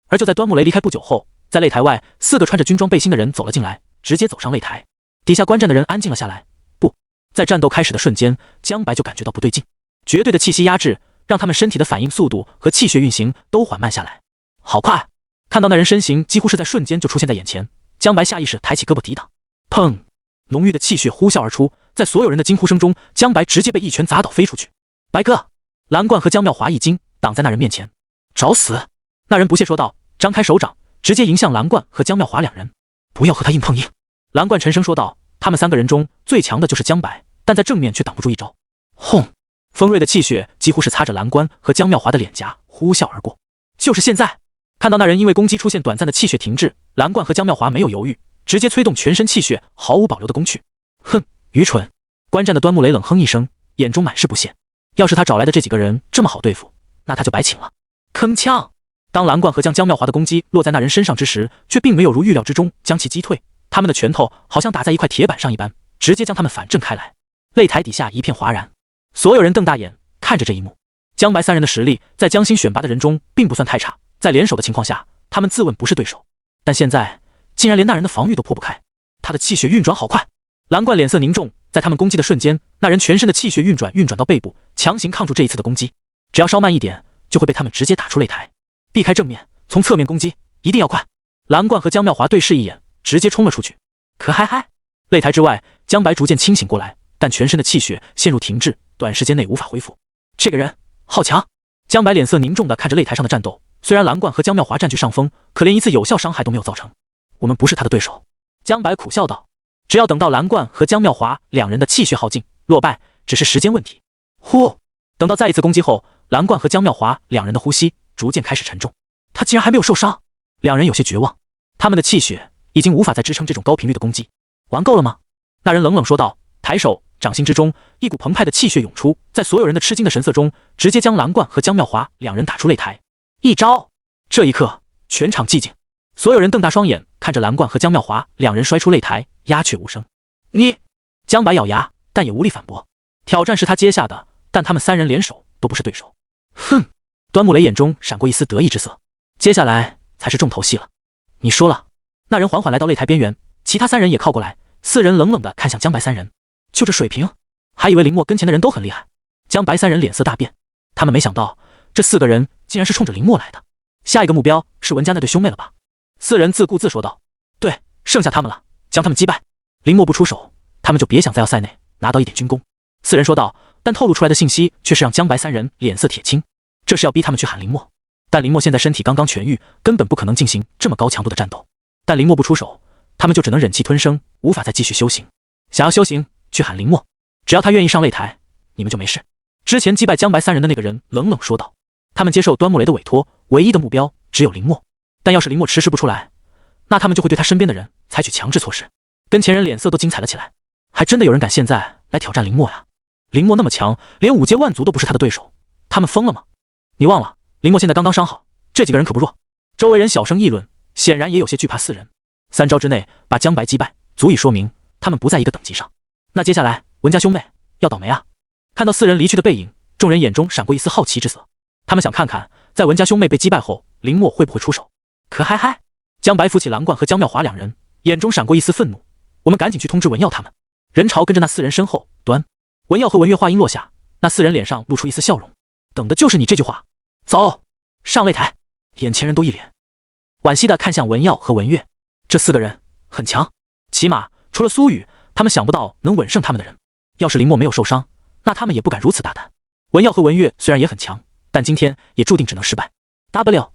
而就在端木雷离开不久后，在擂台外，4个穿着军装背心的人走了进来，直接走上擂台。底下观战的人安静了下来。不，在战斗开始的瞬间，江白就感觉到不对劲，绝对的气息压制让他们身体的反应速度和气血运行都缓慢下来。好快！看到那人身形几乎是在瞬间就出现在眼前，江白下意识抬起胳膊抵挡。砰！浓郁的气血呼啸而出，在所有人的惊呼声中，江白直接被一拳砸倒飞出去。白哥！蓝冠和江妙华一惊，挡在那人面前。找死！那人不屑说道，张开手掌直接迎向蓝冠和江妙华2人。不要和他硬碰硬！蓝冠沉声说道，他们3个人中最强的就是江白，但在正面却挡不住一招。轰！锋锐的气血几乎是擦着蓝冠和江妙华的脸颊呼啸而过。就是现在！看到那人因为攻击出现短暂的气血停滞，蓝冠和江妙华没有犹豫，直接催动全身气血，毫无保留的攻去。哼，愚蠢！观战的端木雷冷哼一声，眼中满是不屑。要是他找来的这几个人这么好对付，那他就白请了。铿锵！当蓝冠和江妙华的攻击落在那人身上之时，却并没有如预料之中将其击退，他们的拳头好像打在一块铁板上一般，直接将他们反震开来。擂台底下一片哗然，所有人瞪大眼看看着这一幕。江白三人的实力在江心选拔的人中并不算太差，在联手的情况下，他们自问不是对手，但现在竟然连那人的防御都破不开。他的气血运转好快，蓝冠脸色凝重，在他们攻击的瞬间，那人全身的气血运转到背部，强行抗住这一次的攻击。只要稍慢一点，就会被他们直接打出擂台。避开正面，从侧面攻击，一定要快。蓝冠和江妙华对视一眼，直接冲了出去。可嗨嗨！擂台之外，江白逐渐清醒过来，但全身的气血陷入停滞，短时间内无法恢复。这个人好强！江白脸色凝重地看着擂台上的战斗，虽然蓝冠和江妙华占据上风，可连一次有效伤害都没有造成。我们不是他的对手。江白苦笑道。只要等到蓝冠和江妙华两人的气血耗尽，落败只是时间问题。呼！等到再一次攻击后，蓝冠和江妙华两人的呼吸逐渐开始沉重。他竟然还没有受伤，两人有些绝望。他们的气血已经无法再支撑这种高频率的攻击。玩够了吗？那人冷冷说道，抬手，掌心之中一股澎湃的气血涌出，在所有人的吃惊的神色中，直接将蓝冠和江妙华两人打出擂台。一招！这一刻，全场寂静，所有人瞪大双眼看着蓝冠和江妙华两人摔出擂台，鸦雀无声。你！江白咬牙，但也无力反驳。挑战是他接下的，但他们三人联手都不是对手。哼！端木雷眼中闪过一丝得意之色。接下来才是重头戏了。你说了。那人缓缓来到擂台边缘，其他三人也靠过来，四人冷冷地看向江白三人。就这水平，还以为林墨跟前的人都很厉害。江白三人脸色大变，他们没想到这四个人竟然是冲着林墨来的。下一个目标是文家那对兄妹了吧？四人自顾自说道。对，剩下他们了，将他们击败。林墨不出手，他们就别想在要塞内拿到一点军功。四人说道，但透露出来的信息却是让江白三人脸色铁青，这是要逼他们去喊林墨。但林墨现在身体刚刚痊愈，根本不可能进行这么高强度的战斗。但林墨不出手，他们就只能忍气吞声，无法再继续修行。想要修行，去喊林墨，只要他愿意上擂台，你们就没事。之前击败江白三人的那个人冷冷说道。他们接受端木雷的委托，唯一的目标只有林墨。但要是林墨迟迟不出来，那他们就会对他身边的人采取强制措施。跟前人脸色都精彩了起来，还真的有人敢现在来挑战林墨呀？林墨那么强，连五阶万族都不是他的对手，他们疯了吗？你忘了，林墨现在刚刚伤好，这几个人可不弱。周围人小声议论，显然也有些惧怕四人。3招之内把江白击败，足以说明他们不在一个等级上。那接下来文家兄妹要倒霉啊！看到四人离去的背影，众人眼中闪过一丝好奇之色。他们想看看，在文家兄妹被击败后，林墨会不会出手。可嗨嗨！江白扶起蓝冠和江妙华两人，眼中闪过一丝愤怒。我们赶紧去通知文耀他们。人潮跟着那四人身后端。文耀和文月话音落下，那四人脸上露出一丝笑容。等的就是你这句话。走，上擂台！眼前人都一脸惋惜地看向文耀和文月，这四个人很强，起码除了苏雨，他们想不到能稳胜他们的人。要是林墨没有受伤，那他们也不敢如此大胆。文耀和文月虽然也很强，但今天也注定只能失败。W，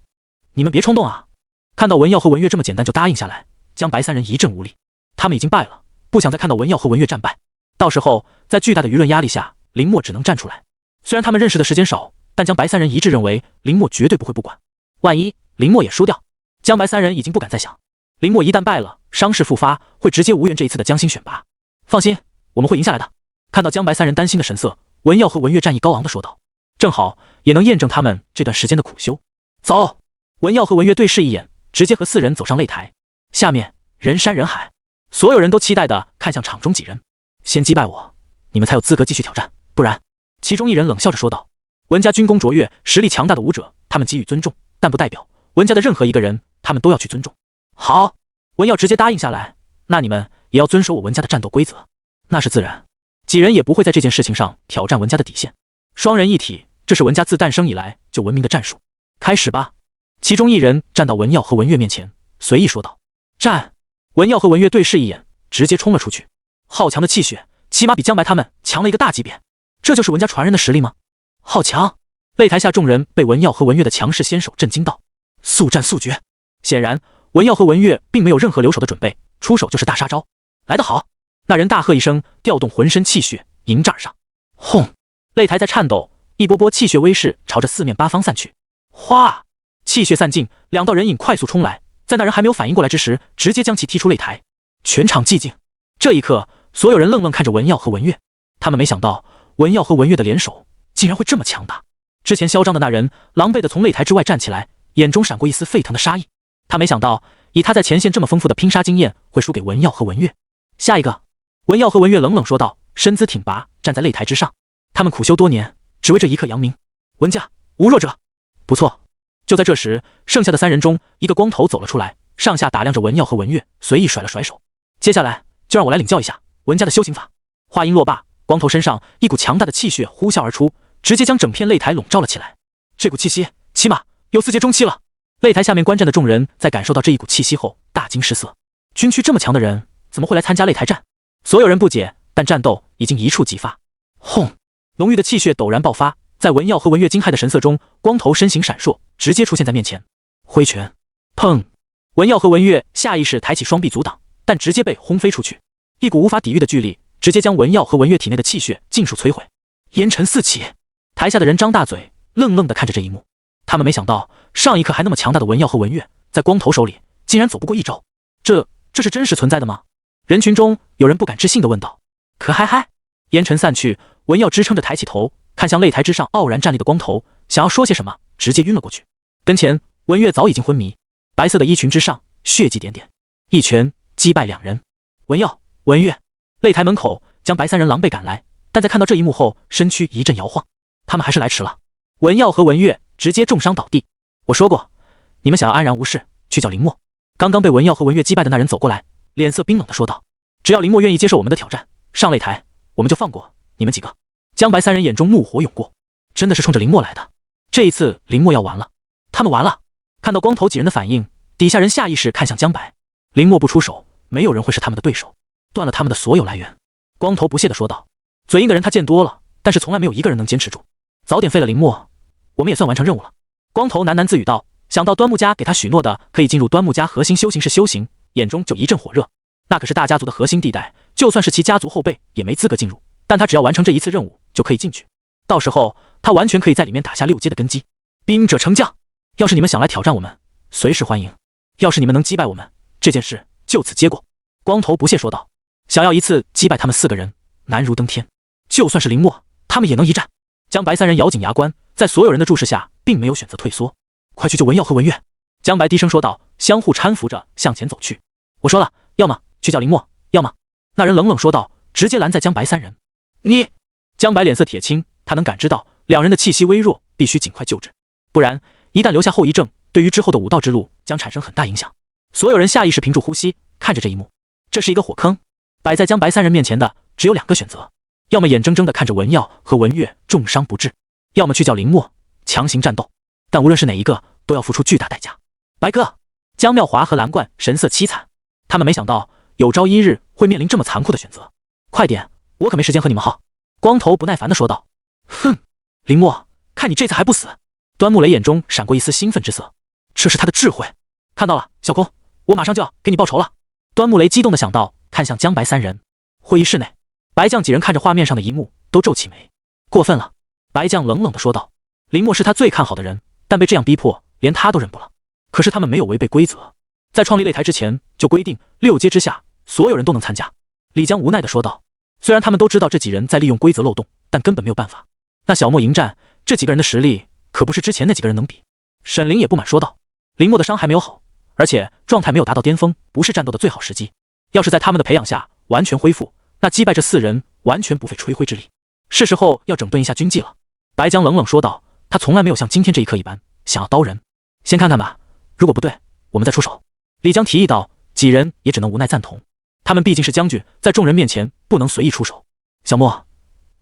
你们别冲动啊！看到文耀和文月这么简单就答应下来，江白三人一阵无力。他们已经败了，不想再看到文耀和文月战败。到时候在巨大的舆论压力下，林墨只能站出来。虽然他们认识的时间少，但江白三人一致认为林墨绝对不会不管。万一林墨也输掉，江白三人已经不敢再想，林墨一旦败了，伤势复发，会直接无缘这一次的江心选拔。放心，我们会赢下来的。看到江白三人担心的神色，文耀和文月战意高昂地说道，正好也能验证他们这段时间的苦修。走！文耀和文月对视一眼，直接和四人走上擂台。下面人山人海，所有人都期待地看向场中几人。先击败我，你们才有资格继续挑战，不然……其中一人冷笑着说道。文家军功卓越，实力强大的武者，他们给予尊重，但不代表文家的任何一个人，他们都要去尊重。好，文耀直接答应下来，那你们也要遵守我文家的战斗规则。那是自然，几人也不会在这件事情上挑战文家的底线。双人一体，这是文家自诞生以来就闻名的战术。开始吧。其中一人站到文耀和文月面前，随意说道。战！文耀和文月对视一眼，直接冲了出去。好强的气血，起码比江白他们强了一个大级别。这就是文家传人的实力吗？好强！擂台下众人被文耀和文月的强势先手震惊到，速战速决。显然文耀和文月并没有任何留手的准备，出手就是大杀招。来得好！那人大喝一声，调动浑身气血迎战而上。轰！擂台在颤抖，一波波气血威势朝着四面八方散去。哗！气血散尽，两道人影快速冲来，在那人还没有反应过来之时，直接将其踢出擂台。全场寂静。这一刻，所有人愣愣看着文耀和文月，他们没想到文耀和文月的联手竟然会这么强大。之前嚣张的那人狼狈地从擂台之外站起来，眼中闪过一丝沸腾的杀意。他没想到以他在前线这么丰富的拼杀经验，会输给文耀和文月。下一个！文耀和文月冷冷说道，身姿挺拔，站在擂台之上。他们苦修多年，只为这一刻扬名。文家无弱者。不错。就在这时，剩下的3人中，一个光头走了出来，上下打量着文耀和文月，随意甩了甩手。接下来就让我来领教一下文家的修行法。话音落罢，光头身上一股强大的气血呼啸而出，直接将整片擂台笼罩了起来。这股气息起码有4阶中期了。擂台下面观战的众人在感受到这一股气息后大惊失色，军区这么强的人怎么会来参加擂台战？所有人不解，但战斗已经一触即发。轰！浓郁的气血陡然爆发，在文耀和文月惊骇的神色中，光头身形闪烁，直接出现在面前，挥拳，砰！文耀和文月下意识抬起双臂阻挡，但直接被轰飞出去。一股无法抵御的巨力直接将文耀和文月体内的气血尽数摧毁，烟尘四起。台下的人张大嘴，愣愣地看着这一幕。他们没想到，上一刻还那么强大的文耀和文月，在光头手里竟然走不过一招。这是真实存在的吗？人群中有人不敢置信地问道。可嗨嗨！烟尘散去，文耀支撑着抬起头，看向擂台之上傲然站立的光头，想要说些什么，直接晕了过去。跟前，文月早已经昏迷，白色的衣裙之上血迹点点，一拳击败2人。文耀、文月，擂台门口，江白3人狼狈赶来，但在看到这一幕后，身躯一阵摇晃。他们还是来迟了。文耀和文月直接重伤倒地。我说过，你们想要安然无事，去叫林默。刚刚被文耀和文月击败的那人走过来，脸色冰冷地说道：“只要林默愿意接受我们的挑战，上擂台，我们就放过你们几个。”江白3人眼中怒火涌过，真的是冲着林默来的。这一次林默要完了，他们完了。看到光头几人的反应，底下人下意识看向江白。林默不出手，没有人会是他们的对手，断了他们的所有来源。光头不屑地说道。嘴硬的人他见多了，但是从来没有一个人能坚持住。早点废了林默，我们也算完成任务了。光头喃喃自语道，想到端木家给他许诺的可以进入端木家核心修行室修行，眼中就一阵火热。那可是大家族的核心地带，就算是其家族后辈也没资格进入，但他只要完成这一次任务就可以进去。到时候他完全可以在里面打下6阶的根基。兵者成将，要是你们想来挑战我们，随时欢迎。要是你们能击败我们，这件事就此结果。光头不屑说道。想要一次击败他们4个人，难如登天。就算是林默，他们也能一战。江白3人咬紧牙关，在所有人的注视下，并没有选择退缩。快去救文耀和文月！江白低声说道，相互搀扶着向前走去。我说了，要么去叫林默，要么……那人冷冷说道，直接拦在江白3人。你……江白脸色铁青，他能感知到2人的气息微弱，必须尽快救治，不然一旦留下后遗症，对于之后的武道之路将产生很大影响。所有人下意识屏住呼吸，看着这一幕。这是一个火坑，摆在江白3人面前的只有2个选择，要么眼睁睁地看着文耀和文月重伤不治，要么去叫林默强行战斗。但无论是哪一个，都要付出巨大代价。白哥，江妙华和蓝冠神色凄惨，他们没想到有朝一日会面临这么残酷的选择。快点，我可没时间和你们耗。光头不耐烦地说道。哼，林默，看你这次还不死。端木雷眼中闪过一丝兴奋之色，这是他的智慧。看到了，小空，我马上就要给你报仇了。端木雷激动地想到，看向江白3人。会议室内，白将几人看着画面上的一幕，都皱起眉。过分了，白将冷冷地说道。林默是他最看好的人，但被这样逼迫，连他都认不了。可是他们没有违背规则，在创立擂台之前就规定6阶之下所有人都能参加。李江无奈地说道。虽然他们都知道这几人在利用规则漏洞，但根本没有办法。那小莫迎战，这几个人的实力可不是之前那几个人能比。沈凌也不满说道。林默的伤还没有好，而且状态没有达到巅峰，不是战斗的最好时机。要是在他们的培养下完全恢复，那击败这4人完全不费吹灰之力。是时候要整顿一下军纪了。白江冷冷说道。他从来没有像今天这一刻一般想要刀人。先看看吧，如果不对，我们再出手。李江提议道，几人也只能无奈赞同。他们毕竟是将军，在众人面前不能随意出手。小莫，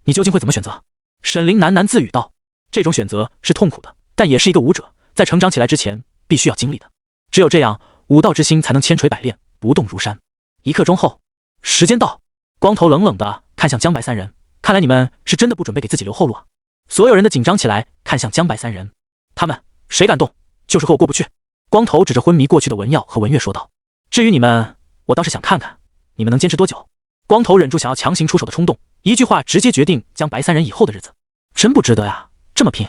你究竟会怎么选择？沈凌喃喃自语道。这种选择是痛苦的，但也是一个武者在成长起来之前必须要经历的。只有这样，武道之心才能千锤百炼，不动如山。1刻钟后，时间到。光头冷冷地看向江白3人，看来你们是真的不准备给自己留后路啊。所有人的紧张起来，看向江白3人。他们谁敢动，就是和我过不去。光头指着昏迷过去的文耀和文月说道。至于你们，我倒是想看看你们能坚持多久。光头忍住想要强行出手的冲动，一句话直接决定江白3人以后的日子。真不值得呀，这么拼，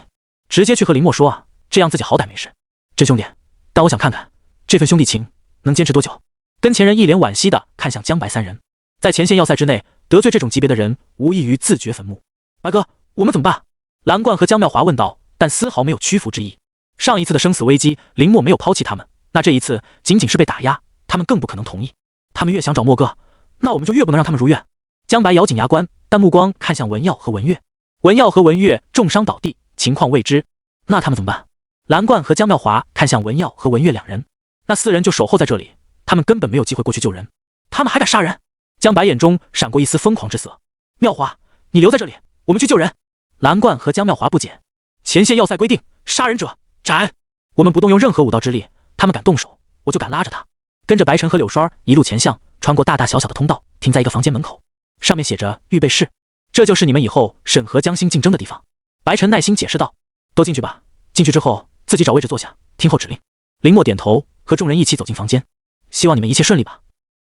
直接去和林默说啊，这样自己好歹没事。真兄弟，但我想看看这份兄弟情能坚持多久。跟前人一脸惋惜地看向江白3人。在前线要塞之内，得罪这种级别的人，无异于自掘坟墓。白哥，我们怎么办？蓝冠和江妙华问道，但丝毫没有屈服之意。上一次的生死危机，林默没有抛弃他们，那这一次仅仅是被打压，他们更不可能同意。他们越想找莫哥，那我们就越不能让他们如愿。江白咬紧牙关，但目光看向文耀和文月。文耀和文月重伤倒地，情况未知。那他们怎么办？蓝冠和江妙华看向文耀和文月两人，那4人就守候在这里，他们根本没有机会过去救人，他们还敢杀人？江白眼中闪过一丝疯狂之色。妙华，你留在这里，我们去救人。蓝冠和江妙华不解，前线要塞规定，杀人者斩。我们不动用任何武道之力，他们敢动手，我就敢拉着他。跟着白晨和柳霜一路前向，穿过大大小小的通道，停在一个房间门口，上面写着预备室，这就是你们以后审核江心竞争的地方。白晨耐心解释道：都进去吧，进去之后自己找位置坐下，听候指令。林默点头，和众人一起走进房间。希望你们一切顺利吧。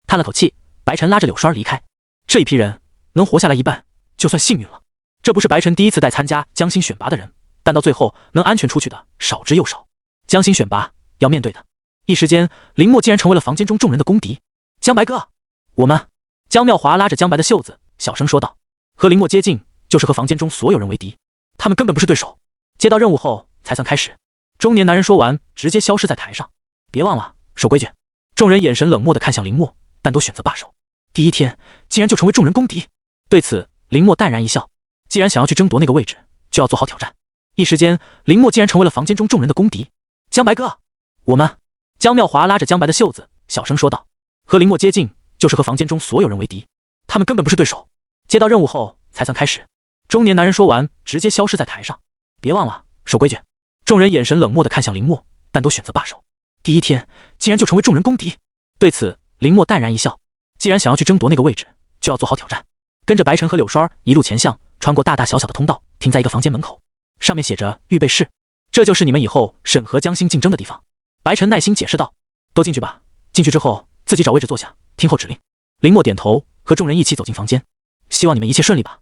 叹了口气，白晨拉着柳霜离开。这一批人能活下来一半，就算幸运了。这不是白晨第一次带参加江心选拔的人，但到最后能安全出去的少之又少。江心选拔要面对的，一时间林默竟然成为了房间中众人的公敌。江白哥，我们……江妙华拉着江白的袖子，小声说道：和林默接近，就是和房间中所有人为敌，他们根本不是对手。接到任务后才算开始。中年男人说完，直接消失在台上。别忘了守规矩。众人眼神冷漠地看向林默，但都选择罢手。第一天竟然就成为众人公敌。对此林默淡然一笑，既然想要去争夺那个位置，就要做好挑战。一时间林默竟然成为了房间中众人的公敌。江白哥，我们……江妙华拉着江白的袖子，小声说道：和林默接近，就是和房间中所有人为敌，他们根本不是对手。接到任务后才算开始。中年男人说完，直接消失在台上。别忘了守规矩。众人眼神冷漠地看向林默，但都选择罢手。第一天竟然就成为众人公敌。对此林默淡然一笑，既然想要去争夺那个位置，就要做好挑战。跟着白晨和柳霜一路前向，穿过大大小小的通道，停在一个房间门口，上面写着预备室，这就是你们以后审核江心竞争的地方。白晨耐心解释道：都进去吧，进去之后自己找位置坐下，听候指令。林默点头，和众人一起走进房间。希望你们一切顺利吧。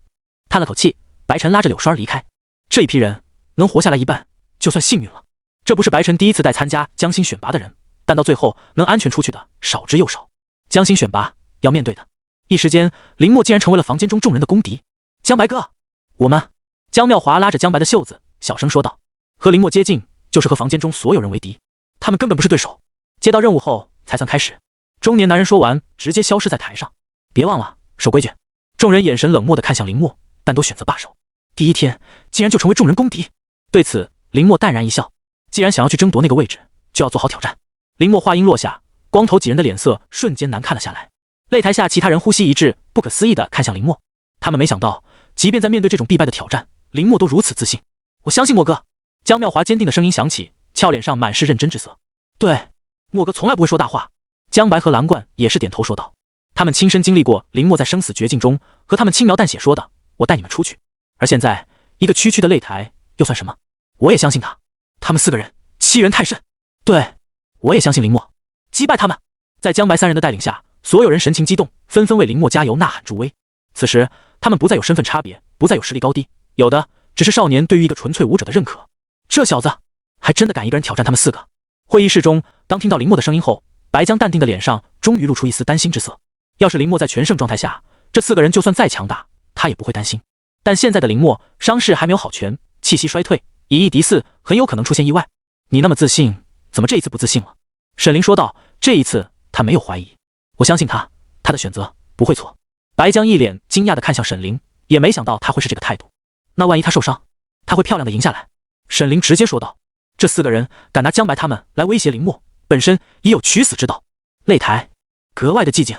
叹了口气，白晨拉着柳霜离开。这一批人能活下来一半，就算幸运了。这不是白晨第一次带参加江心选拔的人，但到最后能安全出去的少之又少。江心选拔要面对的，一时间林默竟然成为了房间中众人的公敌。江白哥，我们……江妙华拉着江白的袖子，小声说道：和林默接近，就是和房间中所有人为敌，他们根本不是对手。接到任务后才算开始。中年男人说完，直接消失在台上。别忘了守规矩。众人眼神冷漠地看向林默，但都选择罢手。第一天竟然就成为众人公敌。对此林默淡然一笑，既然想要去争夺那个位置，就要做好挑战。林默话音落下，光头几人的脸色瞬间难看了下来。擂台下其他人呼吸一致，不可思议地看向林默。他们没想到，即便在面对这种必败的挑战，林默都如此自信。我相信默哥。江妙华坚定的声音响起，俏脸上满是认真之色。对，默哥从来不会说大话。江白和蓝冠也是点头说道。他们亲身经历过林默在生死绝境中和他们轻描淡写说的我带你们出去，而现在一个区区的擂台又算什么？我也相信他。他们4个人欺人太甚。对，我也相信林默。击败他们。在江白3人的带领下，所有人神情激动，纷纷为林默加油呐喊助威。此时他们不再有身份差别，不再有实力高低，有的只是少年对于一个纯粹武者的认可。这小子还真的敢一个人挑战他们4个。会议室中，当听到林默的声音后，白江淡定的脸上终于露出一丝担心之色。要是林默在全胜状态下，这4个人就算再强大，他也不会担心。但现在的林默伤势还没有好全，气息衰退，以一敌4，很有可能出现意外。你那么自信，怎么这一次不自信了？沈凌说道。这一次他没有怀疑，我相信他，他的选择不会错。白江一脸惊讶地看向沈凌，也没想到他会是这个态度。那万一他受伤，他会漂亮的赢下来。沈凌直接说道。这4个人敢拿江白他们来威胁林默，本身已有取死之道。擂台格外的寂静，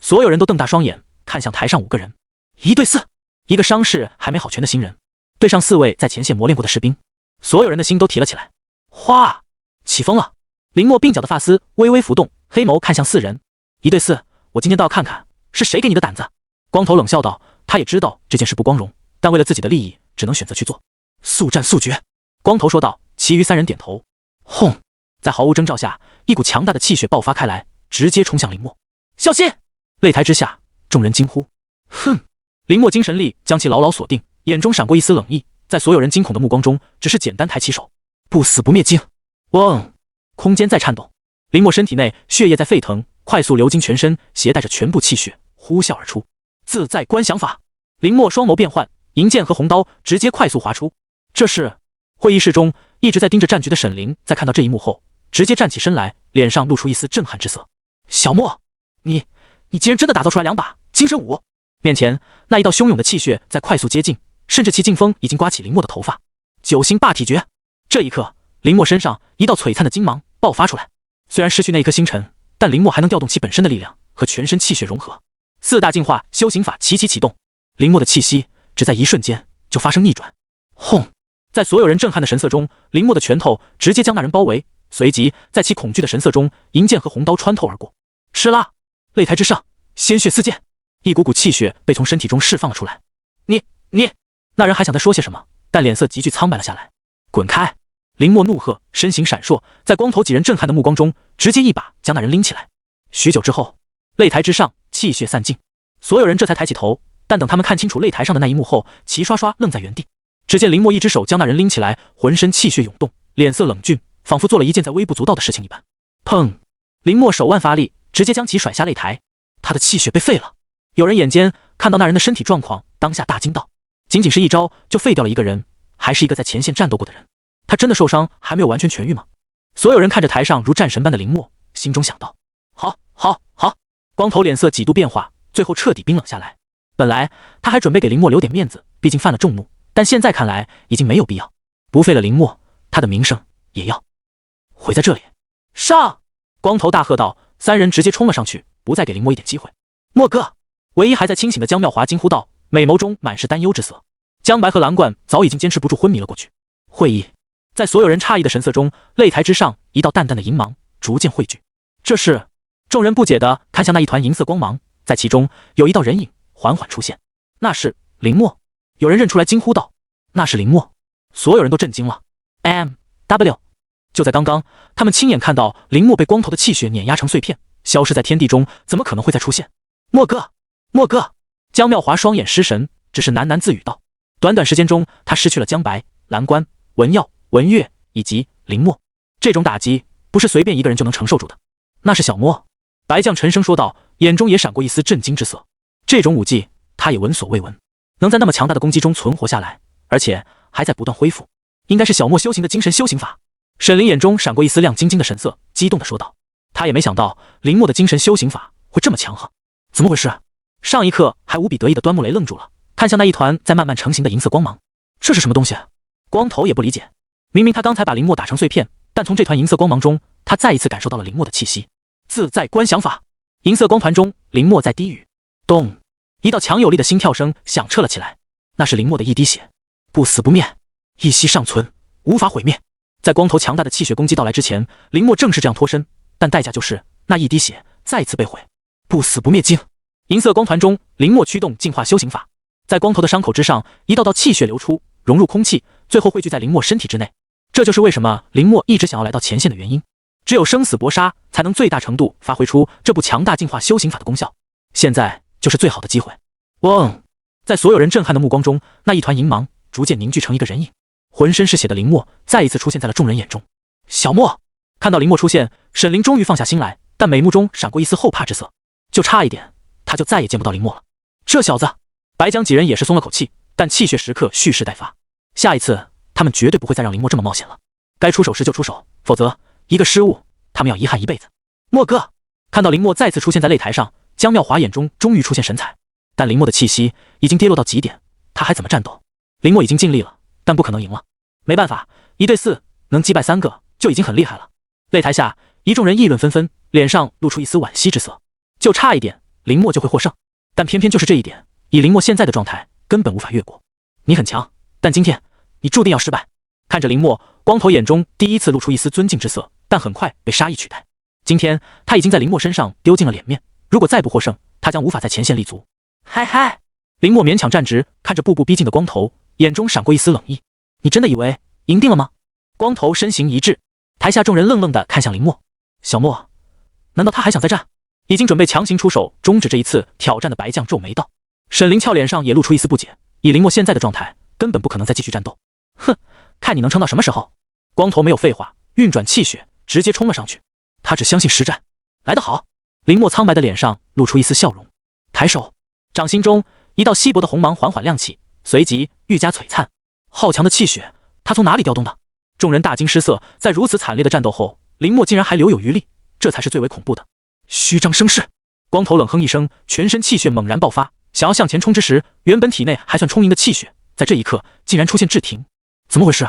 所有人都瞪大双眼看向台上5个人。1对4，一个伤势还没好全的新人对上4位在前线磨练过的士兵，所有人的心都提了起来。哗，起风了。林默鬓角的发丝微微浮动，黑眸看向4人。1对4，我今天倒要看看是谁给你的胆子。光头冷笑道，他也知道这件事不光荣，但为了自己的利益，只能选择去做。速战速决。光头说道，其余3人点头。轰！在毫无征兆下，一股强大的气血爆发开来，直接冲向林默。小心！擂台之下，众人惊呼。哼！林默精神力将其牢牢锁定，眼中闪过一丝冷意，在所有人惊恐的目光中，只是简单抬起手，不死不灭惊。嗡！空间在颤动，林默身体内血液在沸腾，快速流经全身，携带着全部气血呼啸而出。自在观想法。林默双眸变幻，银剑和红刀直接快速划出。这是……会议室中一直在盯着战局的沈凌，在看到这一幕后，直接站起身来，脸上露出一丝震撼之色。小默，你竟然真的打造出来2把金身武！面前那一道汹涌的气血在快速接近，甚至其劲风已经刮起林墨的头发。九星霸体诀！这一刻，林墨身上一道璀璨的金芒爆发出来。虽然失去那一颗星辰，但林墨还能调动其本身的力量和全身气血融合。四大净化修行法齐齐启动，林墨的气息只在一瞬间就发生逆转。轰！在所有人震撼的神色中，林墨的拳头直接将那人包围，随即在其恐惧的神色中，银剑和红刀穿透而过。吃啦！擂台之上，鲜血四溅，一股股气血被从身体中释放了出来。你！那人还想再说些什么，但脸色急剧苍白了下来。滚开！林墨怒喝，身形闪烁，在光头几人震撼的目光中，直接一把将那人拎起来。许久之后，擂台之上气血散尽，所有人这才抬起头，但等他们看清楚擂台上的那一幕后，齐刷刷愣在原地。只见林墨一只手将那人拎起来，浑身气血涌动，脸色冷峻，仿佛做了一件在微不足道的事情一般。砰！林墨手腕发力，直接将其甩下擂台，他的气血被废了。有人眼尖看到那人的身体状况，当下大惊道：仅仅是一招就废掉了一个人，还是一个在前线战斗过的人，他真的受伤还没有完全痊愈吗？所有人看着台上如战神般的林墨，心中想到：好。光头脸色几度变化，最后彻底冰冷下来。本来他还准备给林墨留点面子，毕竟犯了众怒，但现在看来已经没有必要。不废了林墨，他的名声也要毁在这里。上！光头大喝道，三人直接冲了上去，不再给林墨一点机会。墨哥！唯一还在清醒的江妙华惊呼道，美眸中满是担忧之色。江白和蓝冠早已经坚持不住昏迷了过去。会议在所有人诧异的神色中，擂台之上一道淡淡的银芒逐渐汇聚。这是……众人不解地看向那一团银色光芒，在其中有一道人影缓缓出现，那是林墨。有人认出来，惊呼道：那是林墨！所有人都震惊了。MW！ 就在刚刚，他们亲眼看到林墨被光头的气血碾压成碎片，消失在天地中，怎么可能会再出现？墨哥！江妙华双眼失神，只是喃喃自语道。短短时间中，他失去了江白、蓝冠、文耀、文月以及林墨，这种打击不是随便一个人就能承受住的。那是小莫。白将沉声说道，眼中也闪过一丝震惊之色。这种武技他也闻所未闻，能在那么强大的攻击中存活下来，而且还在不断恢复，应该是小莫修行的精神修行法。沈凌眼中闪过一丝亮晶晶的神色，激动地说道。他也没想到林墨的精神修行法会这么强横，怎么回事？上一刻还无比得意的端木雷愣住了，看向那一团在慢慢成型的银色光芒。这是什么东西？光头也不理解，明明他刚才把林墨打成碎片，但从这团银色光芒中，他再一次感受到了林墨的气息。自在观想法，银色光团中，林墨在低语。咚！一道强有力的心跳声响彻了起来，那是林墨的一滴血，不死不灭，一息尚存，无法毁灭。在光头强大的气血攻击到来之前，林墨正是这样脱身，但代价就是那一滴血再次被毁。不死不灭经！银色光团中，林墨驱动净化修行法，在光头的伤口之上，一道道气血流出，融入空气，最后汇聚在林墨身体之内。这就是为什么林墨一直想要来到前线的原因。只有生死搏杀，才能最大程度发挥出这部强大净化修行法的功效。现在就是最好的机会。嗡！在所有人震撼的目光中，那一团银芒逐渐凝聚成一个人影，浑身是血的林墨再一次出现在了众人眼中。小莫！看到林墨出现，沈凌终于放下心来，但眉目中闪过一丝后怕之色。就差一点，他就再也见不到林墨了。这小子！白江几人也是松了口气，但气血时刻蓄势待发。下一次，他们绝对不会再让林墨这么冒险了。该出手时就出手，否则一个失误，他们要遗憾一辈子。墨哥！看到林墨再次出现在擂台上，江妙华眼中终于出现神采，但林墨的气息已经跌落到极点，他还怎么战斗？林墨已经尽力了，但不可能赢了。没办法，1对4能击败3个就已经很厉害了。擂台下，一众人议论纷纷，脸上露出一丝惋惜之色。就差一点，林墨就会获胜，但偏偏就是这一点，以林墨现在的状态，根本无法越过。你很强，但今天你注定要失败。看着林墨，光头眼中第一次露出一丝尊敬之色，但很快被杀意取代。今天他已经在林墨身上丢尽了脸面，如果再不获胜，他将无法在前线立足。嗨！林墨勉强站直，看着步步逼近的光头，眼中闪过一丝冷意。你真的以为赢定了吗？光头身形一滞，台下众人愣愣地看向林墨。小莫，难道他还想再战？已经准备强行出手终止这一次挑战的白将皱眉道。沈凌俏脸上也露出一丝不解，以林墨现在的状态，根本不可能再继续战斗。哼，看你能撑到什么时候。光头没有废话，运转气血，直接冲了上去。他只相信实战。来得好！林墨苍白的脸上露出一丝笑容，抬手，掌心中一道稀薄的红芒缓缓亮起，随即愈加璀璨。好强的气血，他从哪里调动的？众人大惊失色，在如此惨烈的战斗后，林墨竟然还留有余力，这才是最为恐怖的。虚张声势！光头冷哼一声，全身气血猛然爆发，想要向前冲之时，原本体内还算充盈的气血在这一刻竟然出现滞停，怎么回事？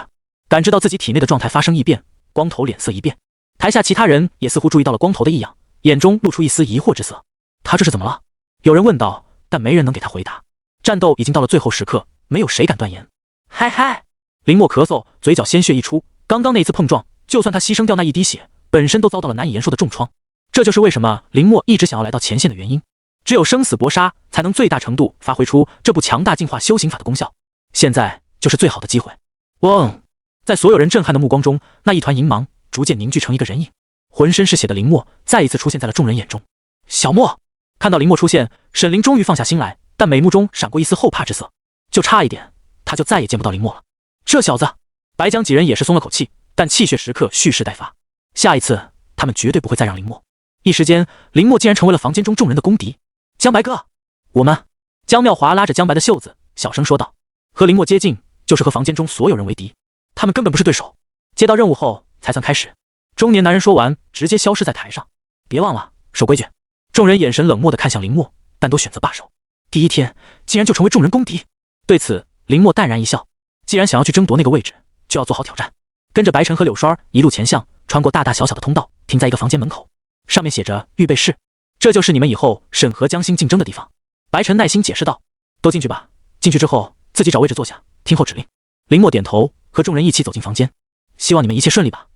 感知到自己体内的状态发生异变，光头脸色一变，台下其他人也似乎注意到了光头的异样，眼中露出一丝疑惑之色。他这是怎么了？有人问道，但没人能给他回答。战斗已经到了最后时刻，没有谁敢断言。嗨嗨，林默咳嗽，嘴角鲜血溢出。刚刚那一次碰撞，就算他牺牲掉那一滴血，本身都遭到了难以言说的重创。这就是为什么林默一直想要来到前线的原因。只有生死搏杀，才能最大程度发挥出这部强大进化修行法的功效。现在就是最好的机会。嗡！在所有人震撼的目光中，那一团银芒逐渐凝聚成一个人影，浑身是血的林默再一次出现在了众人眼中。小莫看到林默出现，沈凌终于放下心来，但眉目中闪过一丝后怕之色。就差一点，他就再也见不到林默了。这小子，白江几人也是松了口气，但气血时刻蓄势待发。下一次，他们绝对不会再让林默。一时间，林默竟然成为了房间中众人的公敌。江白哥，我们……江妙华拉着江白的袖子，小声说道：“和林默接近，就是和房间中所有人为敌，他们根本不是对手。接到任务后才算开始。”中年男人说完，直接消失在台上。别忘了守规矩。众人眼神冷漠地看向林默，但都选择罢手。第一天竟然就成为众人公敌。对此，林默淡然一笑。既然想要去争夺那个位置，就要做好挑战。跟着白晨和柳霜一路前向，穿过大大小小的通道，停在一个房间门口，上面写着预备室。这就是你们以后审核江心竞争的地方。白晨耐心解释道：“都进去吧，进去之后自己找位置坐下，听候指令。”林默点头，和众人一起走进房间。希望你们一切顺利吧。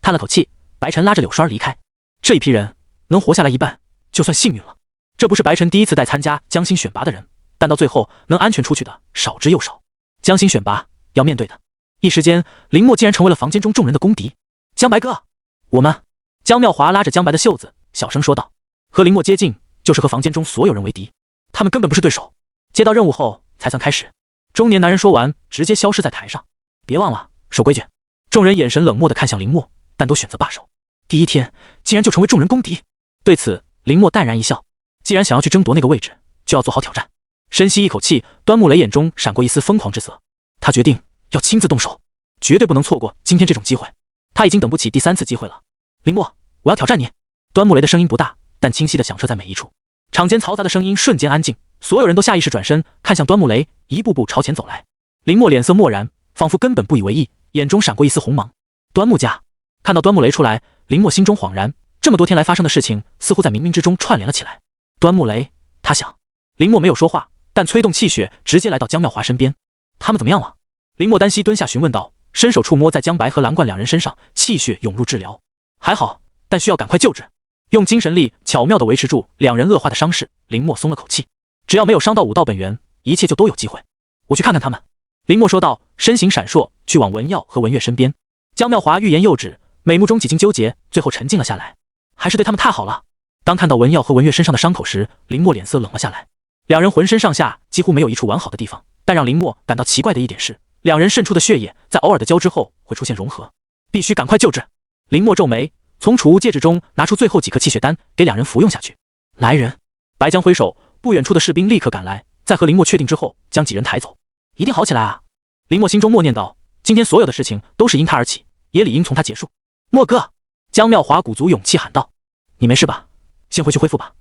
叹了口气，白晨拉着柳霜离开。这一批人能活下来一半，就算幸运了。这不是白晨第一次带参加江心选拔的人，但到最后能安全出去的少之又少。江心选拔要面对的。一时间，林默竟然成为了房间中众人的公敌。江白哥，我们……江妙华拉着江白的袖子，小声说道：“和林默接近，就是和房间中所有人为敌，他们根本不是对手。接到任务后才算开始。”中年男人说完，直接消失在台上。别忘了守规矩。众人眼神冷漠地看向林默，但都选择罢手。第一天竟然就成为众人公敌。对此，林默淡然一笑。既然想要去争夺那个位置，就要做好挑战。深吸一口气，端木雷眼中闪过一丝疯狂之色。他决定要亲自动手，绝对不能错过今天这种机会。他已经等不起第3次机会了。林默，我要挑战你。端木雷的声音不大，但清晰地响彻在每一处。场间嘈杂的声音瞬间安静，所有人都下意识转身看向端木雷，一步步朝前走来。林默脸色漠然，仿佛根本不以为意，眼中闪过一丝红芒。端木家看到端木雷出来，林默心中恍然，这么多天来发生的事情似乎在冥冥之中串联了起来。端木雷，他想。林默没有说话，但催动气血直接来到江妙华身边。他们怎么样了？林默单膝蹲下询问道，伸手触摸在江白和蓝冠两人身上，气血涌入治疗。还好，但需要赶快救治。用精神力巧妙地维持住两人恶化的伤势，林默松了口气。只要没有伤到武道本源，一切就都有机会。我去看看他们。林默说道，身形闪烁，去往文耀和文月身边。江妙华欲言又止，眉目中几经纠结，最后沉静了下来。还是对他们太好了。当看到文耀和文月身上的伤口时，林默脸色冷了下来。两人浑身上下几乎没有一处完好的地方，但让林默感到奇怪的一点是，两人渗出的血液在偶尔的交织后会出现融合，必须赶快救治。林默皱眉，从储物戒指中拿出最后几颗气血丹，给两人服用下去。来人！白江挥手，不远处的士兵立刻赶来，在和林默确定之后，将几人抬走。一定好起来啊！林默心中默念道，今天所有的事情都是因他而起，也理应从他结束。默哥！江妙华鼓足勇气喊道：“你没事吧？先回去恢复吧。”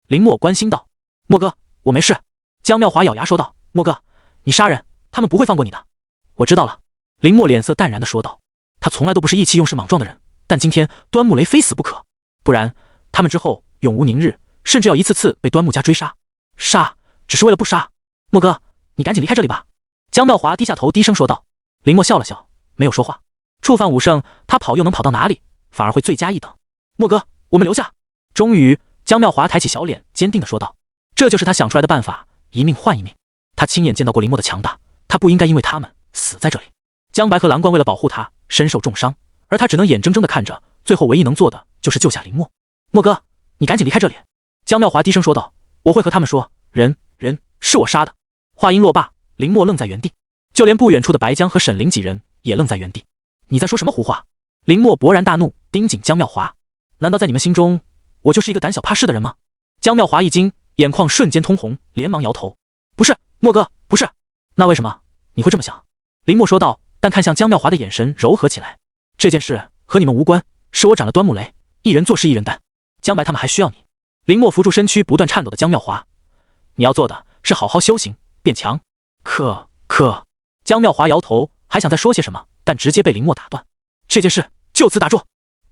林默关心道：“默哥，我没事。”江妙华咬牙说道：“默哥，你杀人，他们不会放过你的。”我知道了。林默脸色淡然地说道。他从来都不是意气用事莽撞的人，但今天端木雷非死不可，不然他们之后永无宁日，甚至要一次次被端木家追杀。杀，只是为了不杀。默哥，你赶紧离开这里吧。江妙华低下头低声说道。林默笑了笑，没有说话。触犯武圣，他跑又能跑到哪里？反而会罪加一等。默哥，我们留下。终于，江妙华抬起小脸，坚定地说道。这就是他想出来的办法，一命换一命。他亲眼见到过林默的强大，他不应该因为他们死在这里。江白和蓝冠为了保护他，身受重伤，而他只能眼睁睁地看着，最后唯一能做的就是救下林默。默哥，你赶紧离开这里。江妙华低声说道。我会和他们说，人是我杀的。话音落罢，林默愣在原地，就连不远处的白江和沈凌几人也愣在原地。你在说什么胡话？林默勃然大怒，盯紧江妙华。难道在你们心中，我就是一个胆小怕事的人吗？江妙华一惊，眼眶瞬间通红，连忙摇头。不是，默哥，不是。那为什么你会这么想？林默说道，但看向江妙华的眼神柔和起来。这件事和你们无关，是我斩了端木雷，一人做事一人担。江白他们还需要你。林默扶住身躯不断颤抖的江妙华。你要做的是好好修行，变强。可江妙华摇头，还想再说些什么，但直接被林默打断。这件事就此打住，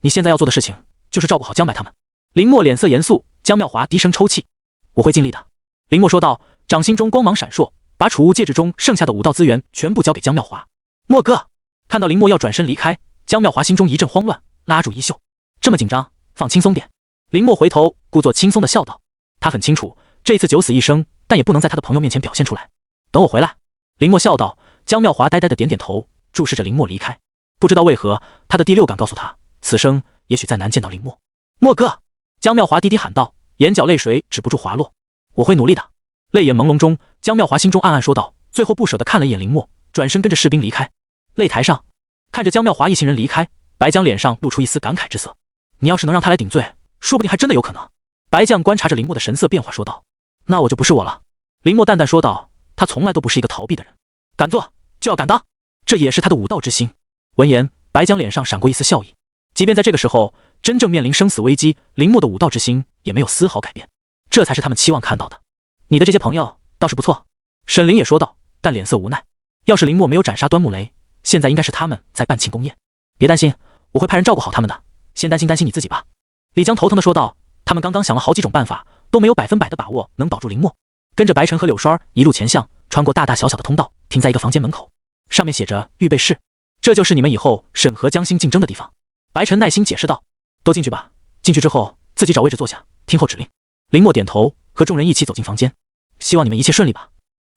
你现在要做的事情就是照顾好江白他们。林默脸色严肃，江妙华低声抽泣。我会尽力的。林默说道，掌心中光芒闪烁，把储物戒指中剩下的武道资源全部交给江妙华。默哥，看到林默要转身离开，江妙华心中一阵慌乱，拉住衣袖。这么紧张，放轻松点。林默回头，故作轻松的笑道。他很清楚，这次九死一生，但也不能在他的朋友面前表现出来。等我回来。林默笑道。江妙华呆呆的点点头，注视着林默离开。不知道为何，他的第六感告诉他，此生也许再难见到林默。默哥，江妙华低低喊道，眼角泪水止不住滑落。我会努力的。泪眼朦胧中，江妙华心中暗暗说道，最后不舍得看了一眼林默，转身跟着士兵离开。擂台上，看着江妙华一行人离开，白江脸上露出一丝感慨之色。你要是能让他来顶罪，说不定还真的有可能。白将观察着林默的神色变化说道。那我就不是我了。林默淡淡说道，他从来都不是一个逃避的人，敢做就要敢当，这也是他的武道之心。闻言，白江脸上闪过一丝笑意。即便在这个时候，真正面临生死危机，林默的武道之心也没有丝毫改变，这才是他们期望看到的。你的这些朋友倒是不错，沈凌也说道，但脸色无奈。要是林默没有斩杀端木雷，现在应该是他们在办庆功宴。别担心，我会派人照顾好他们的，先担心你自己吧。李江头疼地说道，他们刚刚想了好几种办法，都没有100%的把握能保住林默。跟着白晨和柳霜一路前向，穿过大大小小的通道，停在一个房间门口，上面写着预备室，这就是你们以后审核江心竞争的地方。白晨耐心解释道，都进去吧，进去之后自己找位置坐下，听候指令。林默点头，和众人一起走进房间。希望你们一切顺利吧。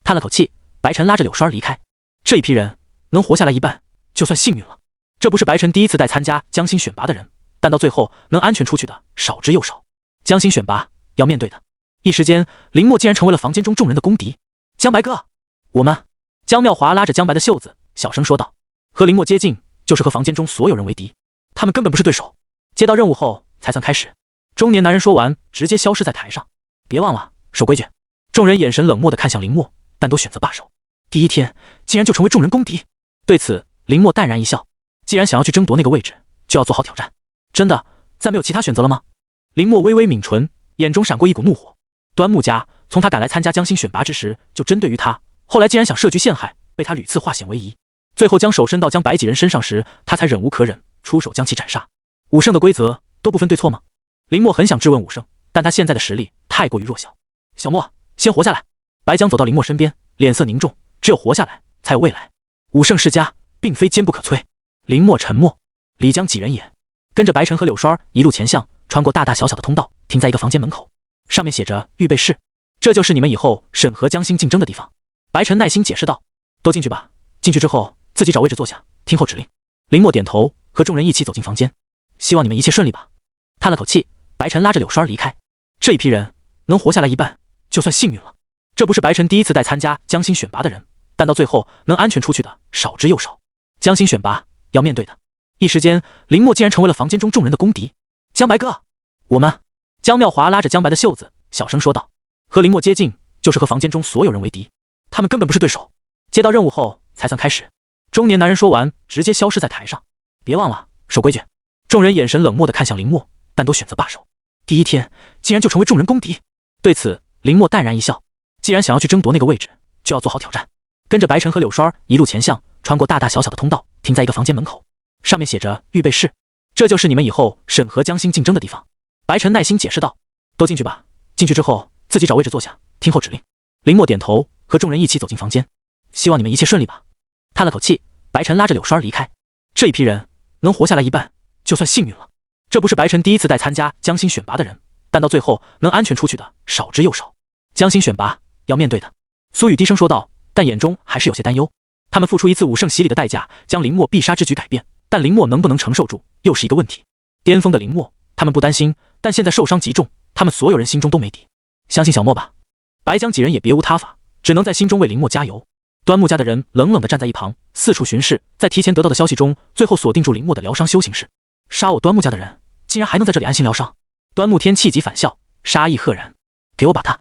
叹了口气，白晨拉着柳霜离开。这一批人能活下来一半，就算幸运了。这不是白晨第一次带参加江心选拔的人，但到最后能安全出去的少之又少。江心选拔要面对的，一时间林默竟然成为了房间中众人的公敌。江白哥，我们……江妙华拉着江白的袖子，小声说道。和林默接近，就是和房间中所有人为敌，他们根本不是对手。接到任务后才算开始。中年男人说完，直接消失在台上。别忘了守规矩。众人眼神冷漠地看向林默，但都选择罢手。第一天竟然就成为众人公敌。对此，林默淡然一笑。既然想要去争夺那个位置，就要做好挑战。真的再没有其他选择了吗？林默微微抿唇，眼中闪过一股怒火。端木家从他赶来参加江心选拔之时就针对于他，后来竟然想设局陷害，被他屡次化险为夷，最后将手伸到江白几人身上时，他才忍无可忍，出手将其斩杀。武圣的规则都不分对错吗？林默很想质问武圣，但他现在的实力太过于弱小。小默，先活下来。白江走到林默身边，脸色凝重，只有活下来才有未来。武圣世家并非坚不可摧。林默沉默。李江几人也跟着白晨和柳霜一路前向，穿过大大小小的通道，停在一个房间门口，上面写着预备室，这就是你们以后审核江心竞争的地方。白晨耐心解释道，都进去吧，进去之后自己找位置坐下，听候指令。林默点头，和众人一起走进房间。希望你们一切顺利吧。叹了口气，白晨拉着柳霜离开。这一批人能活下来一半，就算幸运了。这不是白晨第一次带参加江心选拔的人，但到最后能安全出去的少之又少。江心选拔要面对的，一时间林默竟然成为了房间中众人的公敌。江白哥，我们……江妙华拉着江白的袖子，小声说道。和林默接近，就是和房间中所有人为敌，他们根本不是对手。接到任务后才算开始。中年男人说完，直接消失在台上。别忘了守规矩。众人眼神冷漠地看向林默，但都选择罢手。第一天竟然就成为众人公敌。对此，林默淡然一笑。既然想要去争夺那个位置，就要做好挑战。跟着白晨和柳霜一路前向，穿过大大小小的通道，停在一个房间门口，上面写着预备室，这就是你们以后审核江心竞争的地方。白晨耐心解释道，都进去吧，进去之后自己找位置坐下，听候指令。林默点头，和众人一起走进房间。希望你们一切顺利吧。叹了口气，白晨拉着柳霜离开。这一批人能活下来一半，就算幸运了。这不是白晨第一次带参加江心选拔的人，但到最后能安全出去的少之又少。江心选拔要面对的，苏雨低声说道，但眼中还是有些担忧。他们付出一次武圣洗礼的代价，将林默必杀之举改变，但林默能不能承受住，又是一个问题。巅峰的林默，他们不担心，但现在受伤极重，他们所有人心中都没底。相信小默吧。白江几人也别无他法，只能在心中为林默加油。端木家的人冷冷地站在一旁，四处巡视，在提前得到的消息中，最后锁定住林默的疗伤修行室。杀我端木家的人，竟然还能在这里安心疗伤。端木天气急反笑，杀意赫然。给我把他！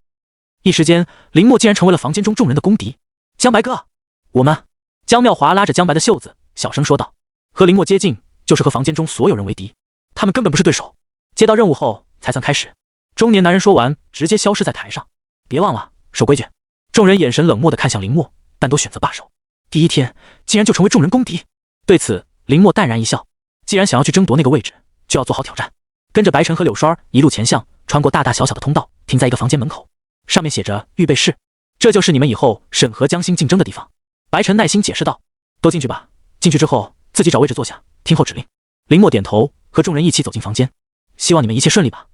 一时间，林默竟然成为了房间中众人的公敌。江白哥，我们……江妙华拉着江白的袖子，小声说道。和林默接近，就是和房间中所有人为敌，他们根本不是对手。接到任务后才算开始。中年男人说完，直接消失在台上。别忘了守规矩。众人眼神冷漠地看向林默，但都选择罢手。第一天竟然就成为众人公敌。对此，林默淡然一笑，既然想要去争夺那个位置，就要做好挑战。跟着白晨和柳霜一路前向，穿过大大小小的通道，停在一个房间门口，上面写着预备室，这就是你们以后审核江心竞争的地方。白晨耐心解释道：都进去吧，进去之后自己找位置坐下，听候指令。林默点头，和众人一起走进房间。希望你们一切顺利吧。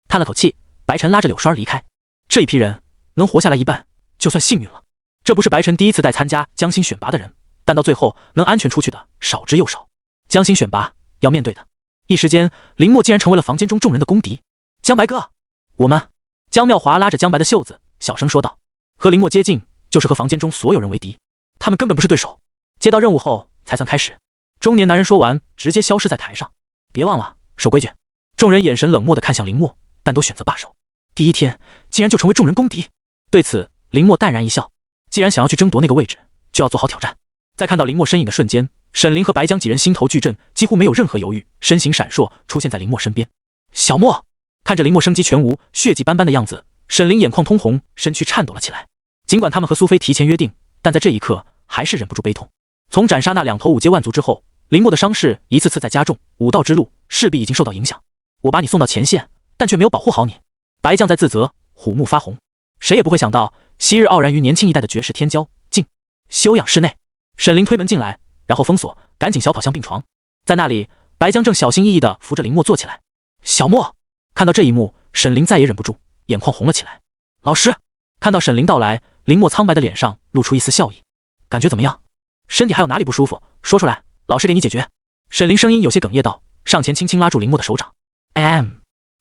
叹了口气，白晨拉着柳霜离开。这一批人能活下来一半，就算幸运了。这不是白晨第一次带参加江心选拔的人，但到最后能安全出去的少之又少。江心选拔要面对的，一时间林默竟然成为了房间中众人的公敌。江白哥，我们……江妙华拉着江白的袖子，小声说道：和林默接近，就是和房间中所有人为敌，他们根本不是对手。接到任务后才算开始。中年男人说完，直接消失在台上。别忘了守规矩。众人眼神冷漠地看向林默，但都选择罢手。第一天竟然就成为众人公敌。对此，林默淡然一笑，既然想要去争夺那个位置，就要做好挑战。在看到林默身影的瞬间，沈凌和白江几人心头巨震，几乎没有任何犹豫，身形闪烁出现在林默身边。小莫看着林默生机全无、血迹斑斑的样子，沈凌眼眶通红，身躯颤抖了起来。尽管他们和苏菲提前约定，但在这一刻还是忍不住悲痛。从斩杀那两头五阶万族之后，林默的伤势一次次在加重，武道之路势必已经受到影响。我把你送到前线，但却没有保护好你。白将在自责，虎目发红。谁也不会想到，昔日傲然于年轻一代的绝世天骄，竟休养室内。沈凌推门进来，然后封锁，赶紧小跑向病床。在那里，白江正小心翼翼地扶着林默坐起来。小莫看到这一幕，沈凌再也忍不住，眼眶红了起来。老师看到沈凌到来，林默苍白的脸上露出一丝笑意。感觉怎么样？身体还有哪里不舒服？说出来，老师给你解决。沈凌声音有些哽咽道，上前轻轻拉住林默的手掌。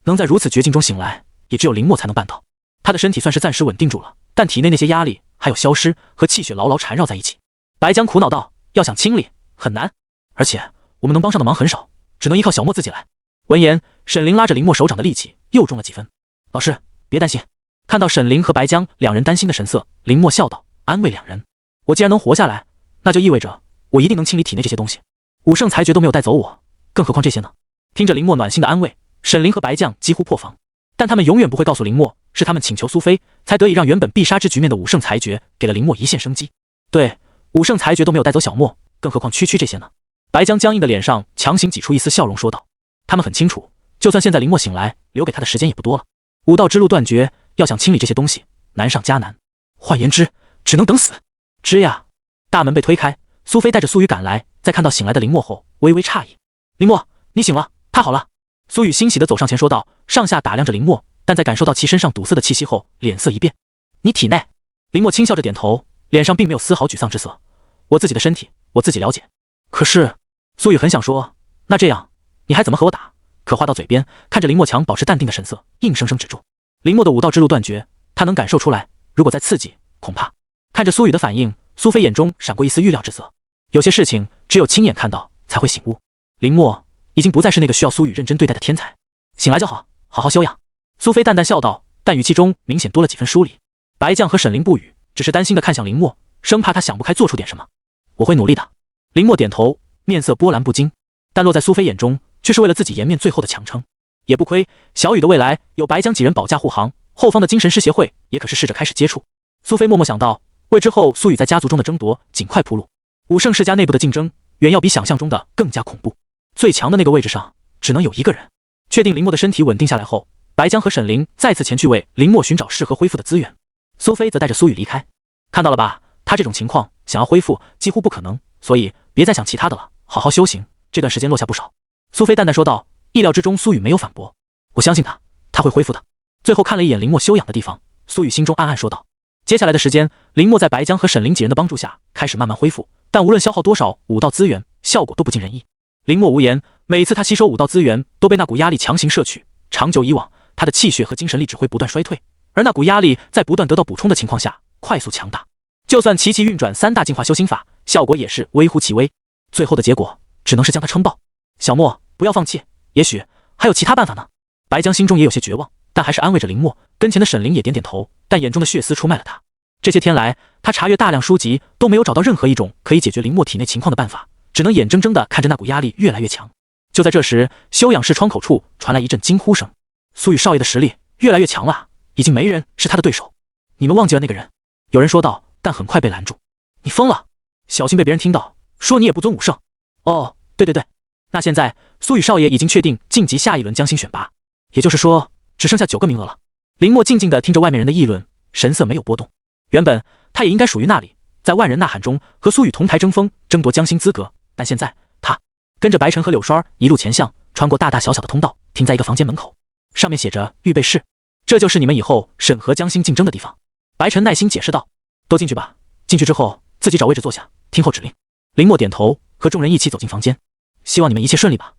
能在如此绝境中醒来，也只有林默才能办到。他的身体算是暂时稳定住了，但体内那些压力还有消失和气血牢牢缠绕在一起。白江苦恼道：要想清理很难，而且我们能帮上的忙很少，只能依靠小莫自己来。闻言，沈凌拉着林默手掌的力气又重了几分。老师别担心。看到沈凌和白江两人担心的神色，林默笑道，安慰两人：我既然能活下来，那就意味着我一定能清理体内这些东西。武圣裁决都没有带走我，更何况这些呢？听着林默暖心的安慰，沈凌和白将几乎破防，但他们永远不会告诉林默，是他们请求苏菲，才得以让原本必杀之局面的武圣裁决给了林默一线生机。对，武圣裁决都没有带走小莫，更何况区区这些呢？白江僵硬的脸上强行挤出一丝笑容，说道：他们很清楚，就算现在林默醒来，留给他的时间也不多了。武道之路断绝，要想清理这些东西，难上加难。换言之，只能等死。吱呀！大门被推开，苏菲带着苏雨赶来，在看到醒来的林默后，微微诧异：林默，你醒了，他好了。苏雨欣喜地走上前说道，上下打量着林默，但在感受到其身上堵塞的气息后，脸色一变。你体内？林默轻笑着点头，脸上并没有丝毫沮丧之色。我自己的身体，我自己了解。可是，苏雨很想说，那这样，你还怎么和我打？可话到嘴边，看着林默强保持淡定的神色，硬生生止住。林默的武道之路断绝，他能感受出来，如果再刺激，恐怕……看着苏雨的反应，苏菲眼中闪过一丝预料之色。有些事情，只有亲眼看到，才会醒悟。林默已经不再是那个需要苏雨认真对待的天才，醒来就好，好好休养。苏菲淡淡笑道，但语气中明显多了几分疏离。白将和沈凌不语，只是担心地看向林默，生怕他想不开做出点什么。我会努力的。林默点头，面色波澜不惊，但落在苏菲眼中，却是为了自己颜面最后的强撑。也不亏小雨的未来有白江几人保驾护航，后方的精神师协会也可是试着开始接触。苏菲默默想到，为之后苏雨在家族中的争夺尽快铺路。武圣世家内部的竞争远要比想象中的更加恐怖，最强的那个位置上只能有一个人。确定林默的身体稳定下来后，白江和沈凌再次前去为林默寻找适合恢复的资源。苏菲则带着苏雨离开。看到了吧，他这种情况想要恢复几乎不可能，所以别再想其他的了，好好修行，这段时间落下不少。苏菲淡淡说道，意料之中苏雨没有反驳，我相信他会恢复的。最后看了一眼林默休养的地方，苏雨心中暗暗说道。接下来的时间，林默在白江和沈凌几人的帮助下开始慢慢恢复，但无论消耗多少武道资源，效果都不尽人意。林默无言，每次他吸收武道资源都被那股压力强行摄取，长久以往，他的气血和精神力只会不断衰退，而那股压力在不断得到补充的情况下快速强大，就算齐齐运转3大进化修心法，效果也是微乎其微，最后的结果只能是将他撑爆。小莫不要放弃，也许还有其他办法呢。白江心中也有些绝望，但还是安慰着林默。跟前的沈凌也点点头，但眼中的血丝出卖了他。这些天来，他查阅大量书籍，都没有找到任何一种可以解决林默体内情况的办法，只能眼睁睁地看着那股压力越来越强。就在这时，休养室窗口处传来一阵惊呼声：苏雨少爷的实力越来越强了，已经没人是他的对手。你们忘记了那个人？有人说道，但很快被拦住。你疯了！小心被别人听到，说你也不尊武圣。哦，对，那现在苏雨少爷已经确定晋级下一轮将星选拔，也就是说只剩下9个名额了。林默静静地听着外面人的议论，神色没有波动。原本他也应该属于那里，在万人呐喊中和苏雨同台争锋，争夺将星资格，但现在他跟着白晨和柳栓一路前向，穿过大大小小的通道，停在一个房间门口，上面写着预备室，这就是你们以后审核将星竞争的地方。白晨耐心解释道：都进去吧，进去之后自己找位置坐下，听候指令。林默点头，和众人一起走进房间。希望你们一切顺利吧。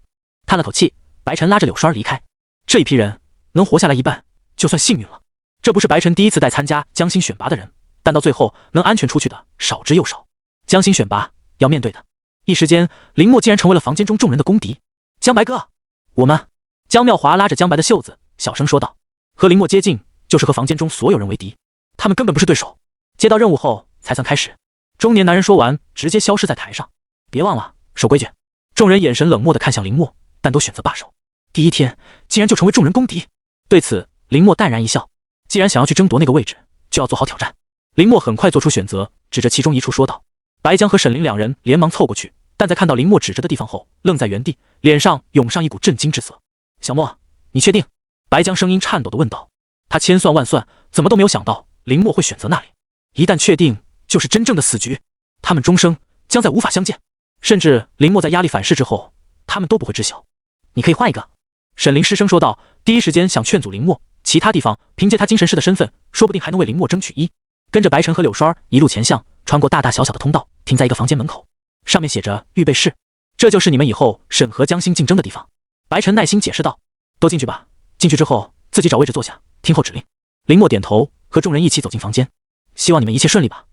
叹了口气，白晨拉着柳栓离开。这一批人能活下来一半，就算幸运了。这不是白晨第一次带参加将星选拔的人，但到最后能安全出去的少之又少。将星选拔要面对的，一时间林默竟然成为了房间中众人的公敌。江白哥，我们……江妙华拉着江白的袖子，小声说道：和林默接近，就是和房间中所有人为敌，他们根本不是对手。接到任务后才算开始。中年男人说完，直接消失在台上。别忘了守规矩。众人眼神冷漠地看向林默，但都选择罢手。第一天竟然就成为众人公敌。对此，林默淡然一笑。既然想要去争夺那个位置，就要做好挑战。林默很快做出选择，指着其中一处说道。白江和沈凌两人连忙凑过去，但在看到林默指着的地方后，愣在原地，脸上涌上一股震惊之色。小默，你确定？白江声音颤抖地问道。他千算万算，怎么都没有想到林默会选择那里。一旦确定，就是真正的死局，他们终生将再无法相见。甚至林默在压力反噬之后，他们都不会知晓。你可以换一个。沈凌失声说道，第一时间想劝阻林默，其他地方凭借他精神师的身份，说不定还能为林默争取一。跟着白晨和柳栓一路前向，穿过大大小小的通道，停在一个房间门口，上面写着预备室，这就是你们以后审核将星竞争的地方。白晨耐心解释道：都进去吧，进去之后自己找位置坐下，听候指令。林默点头，和众人一起走进房间。希望你们一切顺利吧。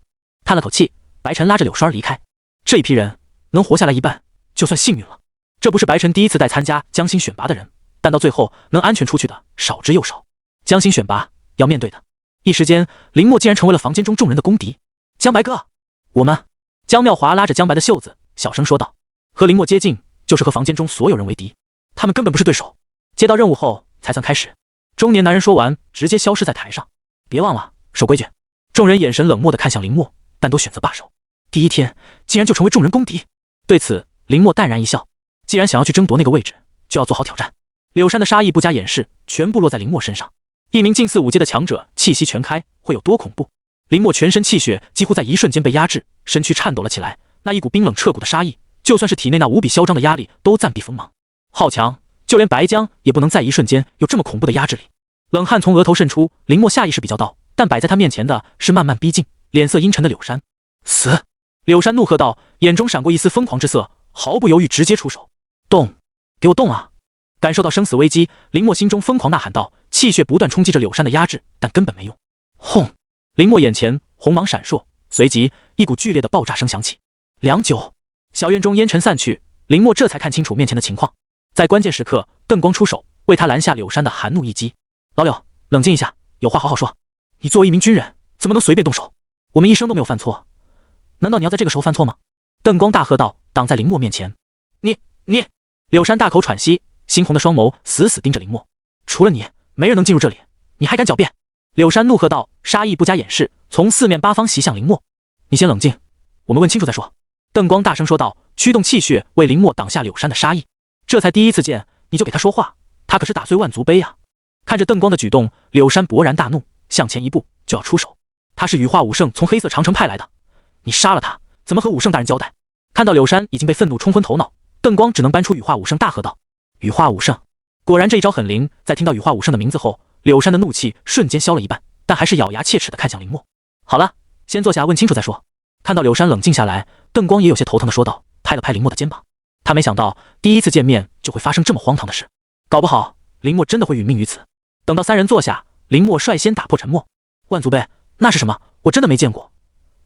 叹了口气，白晨拉着柳栓离开。这一批人能活下来一半，就算幸运了。这不是白晨第一次带参加将星选拔的人，但到最后能安全出去的少之又少。将星选拔要面对的，一时间林默竟然成为了房间中众人的公敌。江白哥，我们……江妙华拉着江白的袖子，小声说道：和林默接近，就是和房间中所有人为敌，他们根本不是对手。接到任务后才算开始。中年男人说完，直接消失在台上。别忘了守规矩。众人眼神冷漠地看向林默，但都选择罢手。第一天竟然就成为众人公敌。对此，林默淡然一笑。既然想要去争夺那个位置，就要做好挑战。柳山的杀意不加掩饰，全部落在林默身上。一名近似5阶的强者气息全开，会有多恐怖？林默全身气血几乎在一瞬间被压制，身躯颤抖了起来。那一股冰冷彻骨的杀意，就算是体内那无比嚣张的压力都暂避锋芒。好强，就连白江也不能在一瞬间有这么恐怖的压制力。冷汗从额头渗出，林默下意识比较到，但摆在他面前的是慢慢逼近、脸色阴沉的柳山。死！柳山怒喝道，眼中闪过一丝疯狂之色，毫不犹豫直接出手。动！给我动啊！感受到生死危机，林默心中疯狂呐喊道，气血不断冲击着柳山的压制，但根本没用。轰！林默眼前红芒闪烁，随即一股剧烈的爆炸声响起。良久，小院中烟尘散去，林默这才看清楚面前的情况。在关键时刻，邓光出手为他拦下柳山的含怒一击。老柳，冷静一下，有话好好说。你作为一名军人，怎么能随便动手？我们一生都没有犯错，难道你要在这个时候犯错吗？邓光大喝道，挡在林默面前。你……柳山大口喘息，猩红的双眸死死盯着林默。除了你，没人能进入这里，你还敢狡辩？柳山怒喝道，杀意不加掩饰，从四面八方袭向林默。你先冷静，我们问清楚再说。邓光大声说道，驱动气血为林默挡下柳山的杀意。这才第一次见，你就给他说话，他可是打碎万族碑啊！看着邓光的举动，柳山勃然大怒，向前一步就要出手。他是羽化武圣从黑色长城派来的，你杀了他，怎么和武圣大人交代？看到柳山已经被愤怒冲昏头脑，邓光只能搬出羽化武圣，大喝道：羽化武圣！果然这一招很灵。在听到羽化武圣的名字后，柳山的怒气瞬间消了一半，但还是咬牙切齿地看向林默。好了，先坐下问清楚再说。看到柳山冷静下来，邓光也有些头疼地说道，拍了拍林默的肩膀。他没想到第一次见面就会发生这么荒唐的事，搞不好林默真的会殒命于此。等到三人坐下，林默率先打破沉默。万族碑，那是什么？我真的没见过，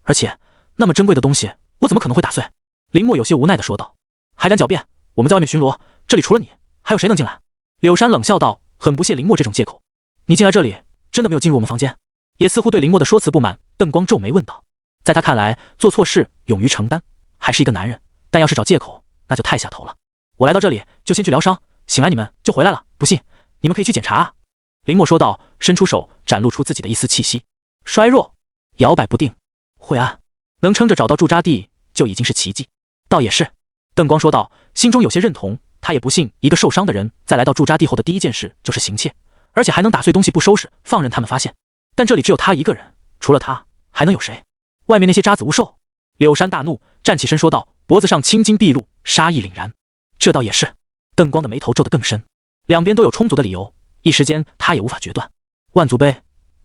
而且那么珍贵的东西，我怎么可能会打碎？林默有些无奈地说道。还敢狡辩？我们在外面巡逻，这里除了你，还有谁能进来？柳山冷笑道，很不屑林默这种借口。你进来这里，真的没有进入我们房间？也似乎对林默的说辞不满，邓光皱眉问道。在他看来，做错事勇于承担，还是一个男人，但要是找借口，那就太下头了。我来到这里就先去疗伤，醒来你们就回来了，不信你们可以去检查啊。林默说道，伸出手展露出自己的一丝气息。衰弱，摇摆不定，晦暗，能撑着找到驻扎地，就已经是奇迹。倒也是，邓光说道，心中有些认同。他也不信一个受伤的人在来到驻扎地后的第一件事就是行窃，而且还能打碎东西不收拾，放任他们发现。但这里只有他一个人，除了他还能有谁？外面那些渣子无兽。柳山大怒，站起身说道，脖子上青筋毕露，杀意凛然。这倒也是。邓光的眉头皱得更深，两边都有充足的理由，一时间他也无法决断。万族碑，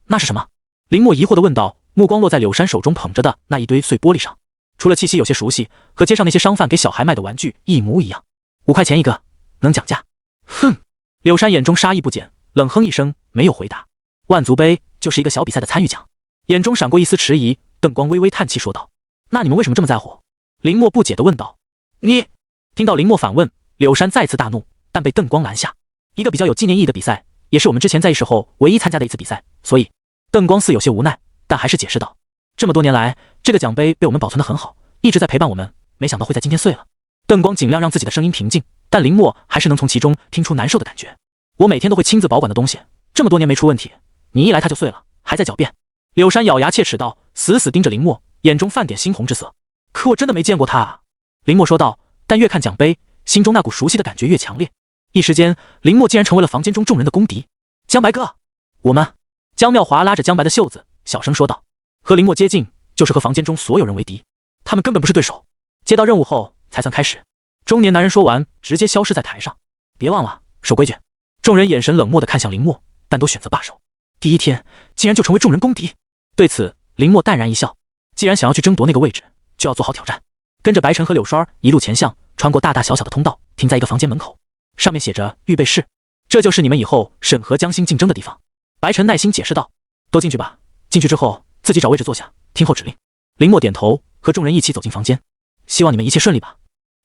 那是什么？林默疑惑地问道，目光落在柳山手中捧着的那一堆碎玻璃上，除了气息有些熟悉，和街上那些商贩给小孩卖的玩具一模一样，5块钱一个，能讲价？哼！柳山眼中杀意不减，冷哼一声，没有回答。万族碑就是一个小比赛的参与奖。眼中闪过一丝迟疑，邓光微微叹气说道，那你们为什么这么在乎？林默不解地问道。你……听到林默反问，柳山再次大怒，但被邓光拦下。一个比较有纪念意义的比赛，也是我们之前在意时候唯一参加的一次比赛，所以……邓光似有些无奈，但还是解释道，这么多年来，这个奖杯被我们保存得很好，一直在陪伴我们，没想到会在今天碎了。邓光尽量让自己的声音平静，但林默还是能从其中听出难受的感觉。我每天都会亲自保管的东西，这么多年没出问题，你一来它就碎了，还在狡辩。柳山咬牙切齿道，死死盯着林默，眼中泛点猩红之色。可我真的没见过他啊。林默说道，但越看奖杯，心中那股熟悉的感觉越强烈。一时间，林默竟然成为了房间中众人的公敌。江白哥，我们……江妙华拉着江白的袖子，小声说道，和林默接近，就是和房间中所有人为敌，他们根本不是对手。接到任务后才算开始。中年男人说完，直接消失在台上。别忘了守规矩。众人眼神冷漠地看向林默，但都选择罢手。第一天竟然就成为众人公敌。对此，林默淡然一笑，既然想要去争夺那个位置，就要做好挑战。跟着白晨和柳栓一路前向，穿过大大小小的通道，停在一个房间门口，上面写着预备室，这就是你们以后审核将星竞争的地方。白晨耐心解释道，都进去吧，进去之后自己找位置坐下，听候指令。林默点头，和众人一起走进房间。希望你们一切顺利吧。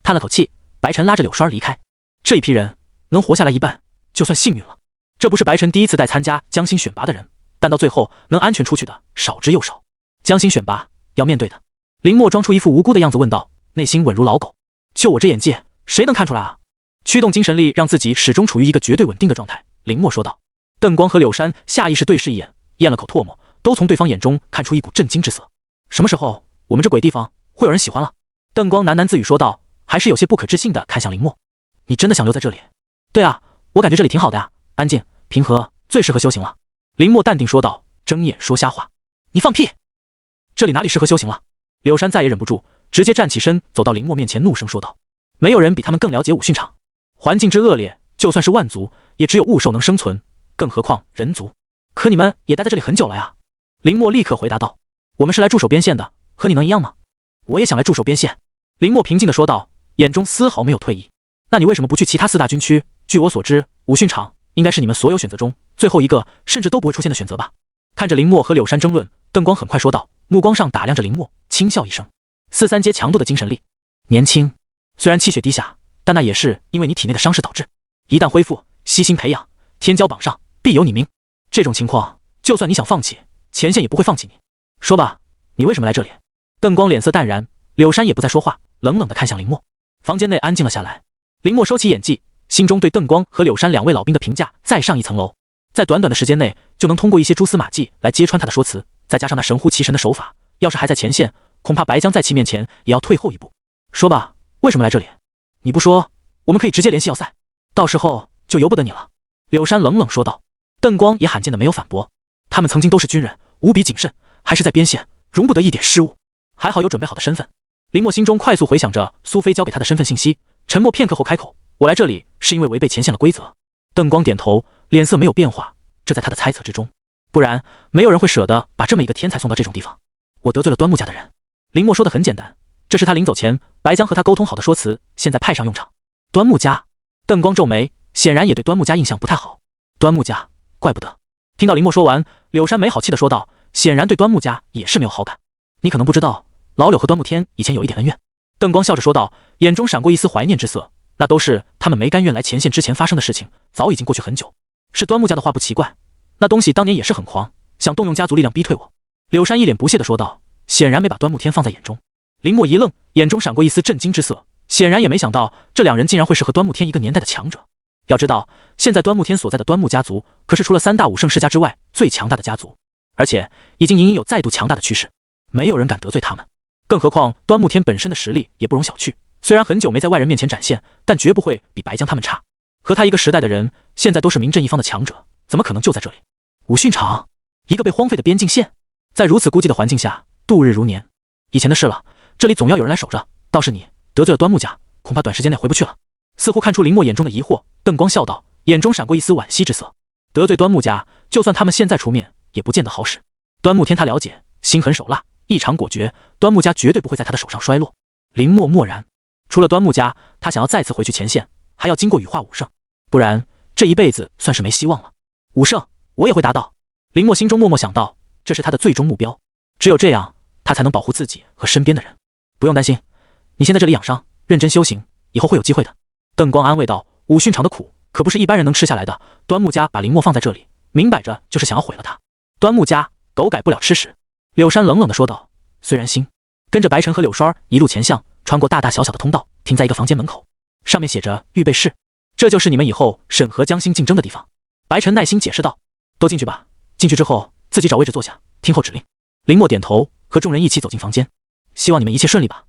叹了口气，白晨拉着柳栓离开。这一批人能活下来一半，就算幸运了。这不是白晨第一次带参加将星选拔的人，但到最后能安全出去的少之又少。将星选拔要面对的。林默装出一副无辜的样子问道，内心稳如老狗。就我这眼界，谁能看出来啊？驱动精神力让自己始终处于一个绝对稳定的状态。林默说道。邓光和柳山下意识对视一眼，咽了口唾沫，都从对方眼中看出一股震惊之色。什么时候我们这鬼地方会有人喜欢了？邓光喃喃自语说道，还是有些不可置信的看向林默。你真的想留在这里？对啊，我感觉这里挺好的呀，安静平和，最适合修行了。林默淡定说道，睁眼说瞎话。你放屁！这里哪里适合修行了？柳山再也忍不住，直接站起身走到林默面前，怒声说道，没有人比他们更了解武训场。环境之恶劣，就算是万族，也只有物兽能生存，更何况人族。可你们也待在这里很久了呀。林默立刻回答道，我们是来驻守边线的，和你能一样吗？我也想来驻守边线。林默平静地说道，眼中丝毫没有退意。那你为什么不去其他4大军区？据我所知，武训场应该是你们所有选择中最后一个，甚至都不会出现的选择吧。看着林默和柳山争论，邓光很快说道，目光上打量着林默，轻笑一声，4、3阶强度的精神力。年轻，虽然气血低下，但那也是因为你体内的伤势导致。一旦恢复，悉心培养，天骄榜上必有你名。这种情况，就算你想放弃，前线也不会放弃你。说吧，你为什么来这里？邓光脸色淡然，柳山也不再说话，冷冷地看向林默。房间内安静了下来。林默收起演技，心中对邓光和柳山2位老兵的评价再上一层楼。在短短的时间内，就能通过一些蛛丝马迹来揭穿他的说辞，再加上那神乎其神的手法，要是还在前线，恐怕白江在其面前也要退后一步。说吧，为什么来这里？你不说，我们可以直接联系要塞，到时候就由不得你了。柳山冷冷说道。邓光也罕见的没有反驳，他们曾经都是军人，无比谨慎，还是在边线，容不得一点失误。还好有准备好的身份。林默心中快速回想着苏菲交给他的身份信息，沉默片刻后开口，我来这里是因为违背前线了规则。邓光点头，脸色没有变化，这在他的猜测之中，不然没有人会舍得把这么一个天才送到这种地方。我得罪了端木家的人。林默说的很简单，这是他临走前白江和他沟通好的说辞，现在派上用场。端木家。邓光皱眉，显然也对端木家印象不太好。端木家，怪不得。听到林默说完，柳山没好气的说道，显然对端木家也是没有好感。你可能不知道，老柳和端木天以前有一点恩怨。邓光笑着说道，眼中闪过一丝怀念之色，那都是他们没甘愿来前线之前发生的事情，早已经过去很久。是端木家的话不奇怪，那东西当年也是很狂，想动用家族力量逼退我。柳山一脸不屑的说道，显然没把端木天放在眼中。林默一愣，眼中闪过一丝震惊之色，显然也没想到这2人竟然会是和端木天一个年代的强者。要知道，现在端木天所在的端木家族可是除了3大武圣世家之外最强大的家族，而且已经隐隐有再度强大的趋势，没有人敢得罪他们。更何况端木天本身的实力也不容小觑，虽然很久没在外人面前展现，但绝不会比白江他们差。和他一个时代的人，现在都是名震一方的强者，怎么可能就在这里？武训场，一个被荒废的边境线，在如此孤寂的环境下度日如年。以前的事了，这里总要有人来守着。倒是你得罪了端木家，恐怕短时间内回不去了。似乎看出林默眼中的疑惑，邓光笑道，眼中闪过一丝惋惜之色。得罪端木家，就算他们现在出面，也不见得好使。端木天他了解，心狠手辣，异常果决，端木家绝对不会在他的手上衰落。林默默然，除了端木家，他想要再次回去前线，还要经过羽化武圣，不然这一辈子算是没希望了。武圣，我也会达到。林默心中默默想到，这是他的最终目标，只有这样，他才能保护自己和身边的人。不用担心，你先在这里养伤，认真修行，以后会有机会的。邓光安慰道，武训场的苦可不是一般人能吃下来的，端木家把林默放在这里，明摆着就是想要毁了他。端木家狗改不了吃屎。柳山冷冷地说道，虽然心跟着白晨和柳霜一路前向，穿过大大小小的通道，停在一个房间门口，上面写着预备室，这就是你们以后审核江心竞争的地方。白晨耐心解释道，都进去吧，进去之后自己找位置坐下，听候指令。林默点头，和众人一起走进房间。希望你们一切顺利吧。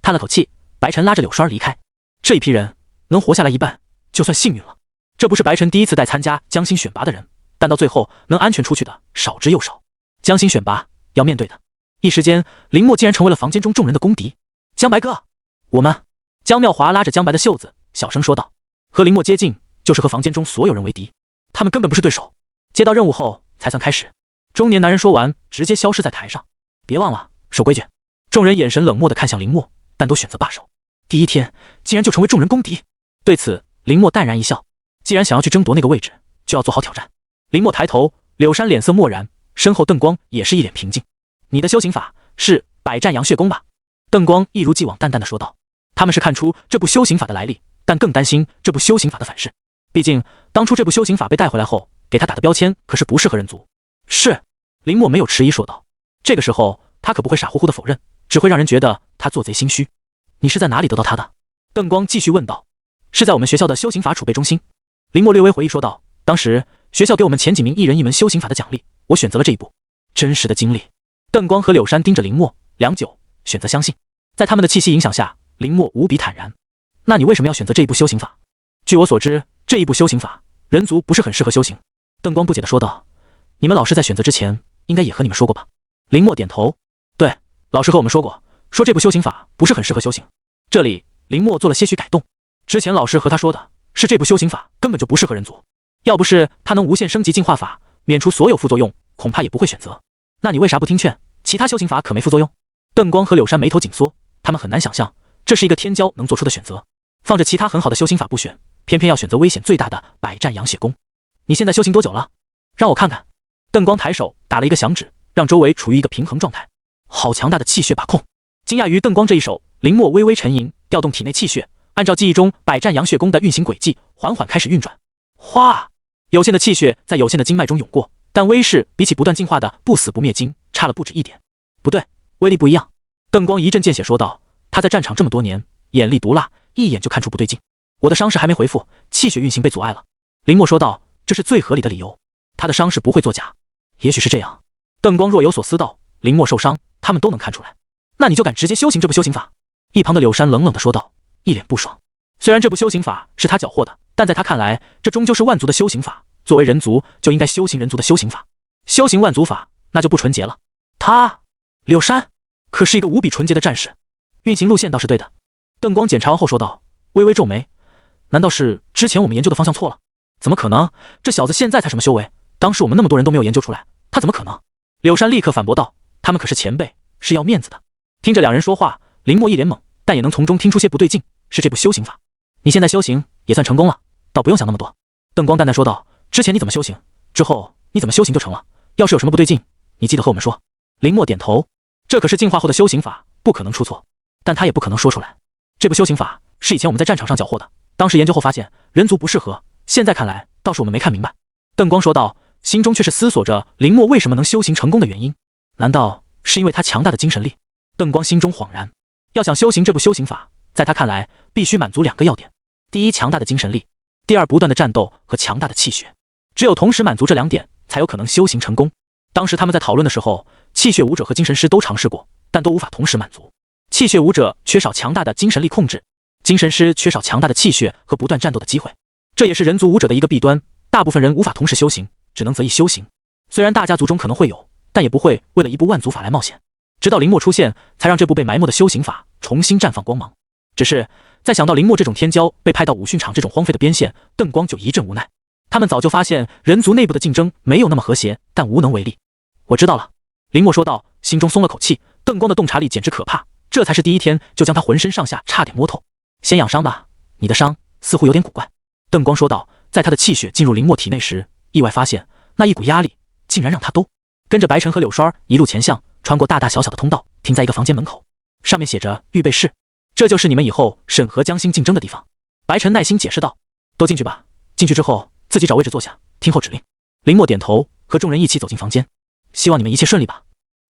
叹了口气，白晨拉着柳霜离开。这一批人能活下来一半，就算幸运了。这不是白晨第一次带参加江心选拔的人，但到最后能安全出去的少之又少。江心选拔要面对的，一时间林默竟然成为了房间中众人的公敌。江白哥，我们……江妙华拉着江白的袖子，小声说道：“和林默接近，就是和房间中所有人为敌，他们根本不是对手。接到任务后才算开始。”中年男人说完，直接消失在台上。别忘了守规矩。众人眼神冷漠地看向林默，但都选择罢手。第一天竟然就成为众人公敌。对此，林默淡然一笑。既然想要去争夺那个位置，就要做好挑战。林默抬头，柳山脸色漠然，身后邓光也是一脸平静。你的修行法是百战阳血功吧？邓光一如既往淡淡的说道。他们是看出这部修行法的来历，但更担心这部修行法的反噬。毕竟当初这部修行法被带回来后，给他打的标签可是不适合人族。是，林默没有迟疑说道。这个时候他可不会傻乎乎的否认，只会让人觉得他做贼心虚。你是在哪里得到他的？邓光继续问道。是在我们学校的修行法储备中心。林默略微回忆说道，当时学校给我们前几名一人一门修行法的奖励，我选择了这一步。真实的经历。邓光和柳山盯着林默，良久，选择相信。在他们的气息影响下，林默无比坦然。那你为什么要选择这一部修行法？据我所知，这一部修行法人族不是很适合修行。邓光不解地说道。你们老师在选择之前应该也和你们说过吧？林默点头。对，老师和我们说过，说这部修行法不是很适合修行。这里林默做了些许改动。之前老师和他说的是这部修行法根本就不适合人族，要不是他能无限升级进化法，免除所有副作用，恐怕也不会选择。那你为啥不听劝？其他修行法可没副作用？邓光和柳山眉头紧缩，他们很难想象这是一个天骄能做出的选择。放着其他很好的修行法不选，偏偏要选择危险最大的百战阳血功。你现在修行多久了？让我看看。邓光抬手打了一个响指，让周围处于一个平衡状态。好强大的气血把控！惊讶于邓光这一手，林默微微沉吟，调动体内气血，按照记忆中百战阳血功的运行轨迹，缓缓开始运转。哗！有限的气血在有限的经脉中涌过，但威势比起不断进化的不死不灭经差了不止一点。不对，威力不一样。邓光一阵见血说道。他在战场这么多年，眼力毒辣，一眼就看出不对劲。我的伤势还没恢复，气血运行被阻碍了。林默说道，这是最合理的理由。他的伤势不会作假。也许是这样。邓光若有所思道，林默受伤，他们都能看出来。那你就敢直接修行这部修行法？一旁的柳山冷冷地说道，一脸不爽。虽然这部修行法是他缴获的，但在他看来，这终究是万族的修行法。作为人族，就应该修行人族的修行法。修行万族法，那就不纯洁了。柳山可是一个无比纯洁的战士，运行路线倒是对的。邓光检查完后说道，微微皱眉，难道是之前我们研究的方向错了？怎么可能？这小子现在才什么修为？当时我们那么多人都没有研究出来，他怎么可能？柳山立刻反驳道，他们可是前辈，是要面子的。听着两人说话，林默一脸懵，但也能从中听出些不对劲，是这部修行法。你现在修行也算成功了，倒不用想那么多。邓光淡淡说道，之前你怎么修行，之后你怎么修行就成了，要是有什么不对劲，你记得和我们说。林默点头，这可是进化后的修行法，不可能出错，但他也不可能说出来。这部修行法是以前我们在战场上缴获的，当时研究后发现人族不适合，现在看来倒是我们没看明白。邓光说道，心中却是思索着林默为什么能修行成功的原因，难道是因为他强大的精神力？邓光心中恍然，要想修行这部修行法，在他看来必须满足两个要点：第一，强大的精神力；第二，不断的战斗和强大的气血。只有同时满足这两点，才有可能修行成功。当时他们在讨论的时候，气血武者和精神师都尝试过，但都无法同时满足。气血武者缺少强大的精神力控制，精神师缺少强大的气血和不断战斗的机会，这也是人族武者的一个弊端。大部分人无法同时修行，只能择一修行。虽然大家族中可能会有，但也不会为了一部万族法来冒险。直到林墨出现，才让这部被埋没的修行法重新绽放光芒。只是在想到林墨这种天骄被派到武训场这种荒废的边线，邓光就一阵无奈。他们早就发现人族内部的竞争没有那么和谐，但无能为力。我知道了，林墨说道，心中松了口气。邓光的洞察力简直可怕，这才是第一天就将他浑身上下差点摸透。先养伤吧，你的伤似乎有点古怪。邓光说道，在他的气血进入林墨体内时，意外发现那一股压力竟然让他都跟着白晨和柳栓一路前向，穿过大大小小的通道，停在一个房间门口，上面写着预备室，这就是你们以后审核将星竞争的地方。白晨耐心解释道，都进去吧，进去之后自己找位置坐下，听候指令。林墨点头，和众人一起走进房间。希望你们一切顺利吧。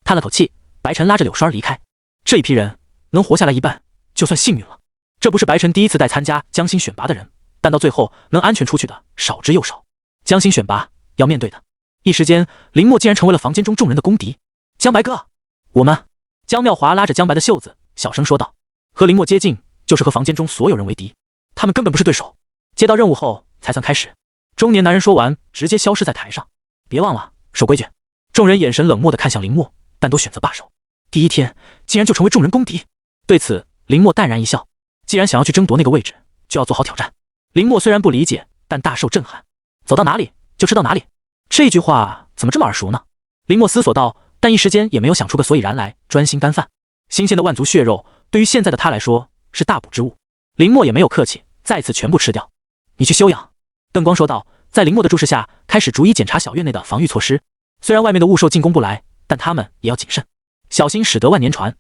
叹了口气，白晨拉着柳栓离开。这一批人能活下来一半就算幸运了。这不是白晨第一次带参加将星选拔的人，但到最后能安全出去的少之又少。将星选拔要面对的，一时间林墨竟然成为了房间中众人的公敌。江白哥，我们……江妙华拉着江白的袖子小声说道，和林墨接近就是和房间中所有人为敌，他们根本不是对手。接到任务后才算开始。中年男人说完直接消失在台上。别忘了守规矩。众人眼神冷漠地看向林墨，但都选择罢手。第一天竟然就成为众人公敌。对此林墨淡然一笑，既然想要去争夺那个位置，就要做好挑战。林墨虽然不理解，但大受震撼。走到哪里就吃到哪里，这句话怎么这么耳熟呢？林墨思索道，但一时间也没有想出个所以然来，专心干饭。新鲜的万族血肉对于现在的他来说是大补之物。林墨也没有客气，再次全部吃掉。你去休养。邓光说道，在林墨的注视下开始逐一检查小院内的防御措施。虽然外面的雾兽进攻不来，但他们也要谨慎，小心使得万年船。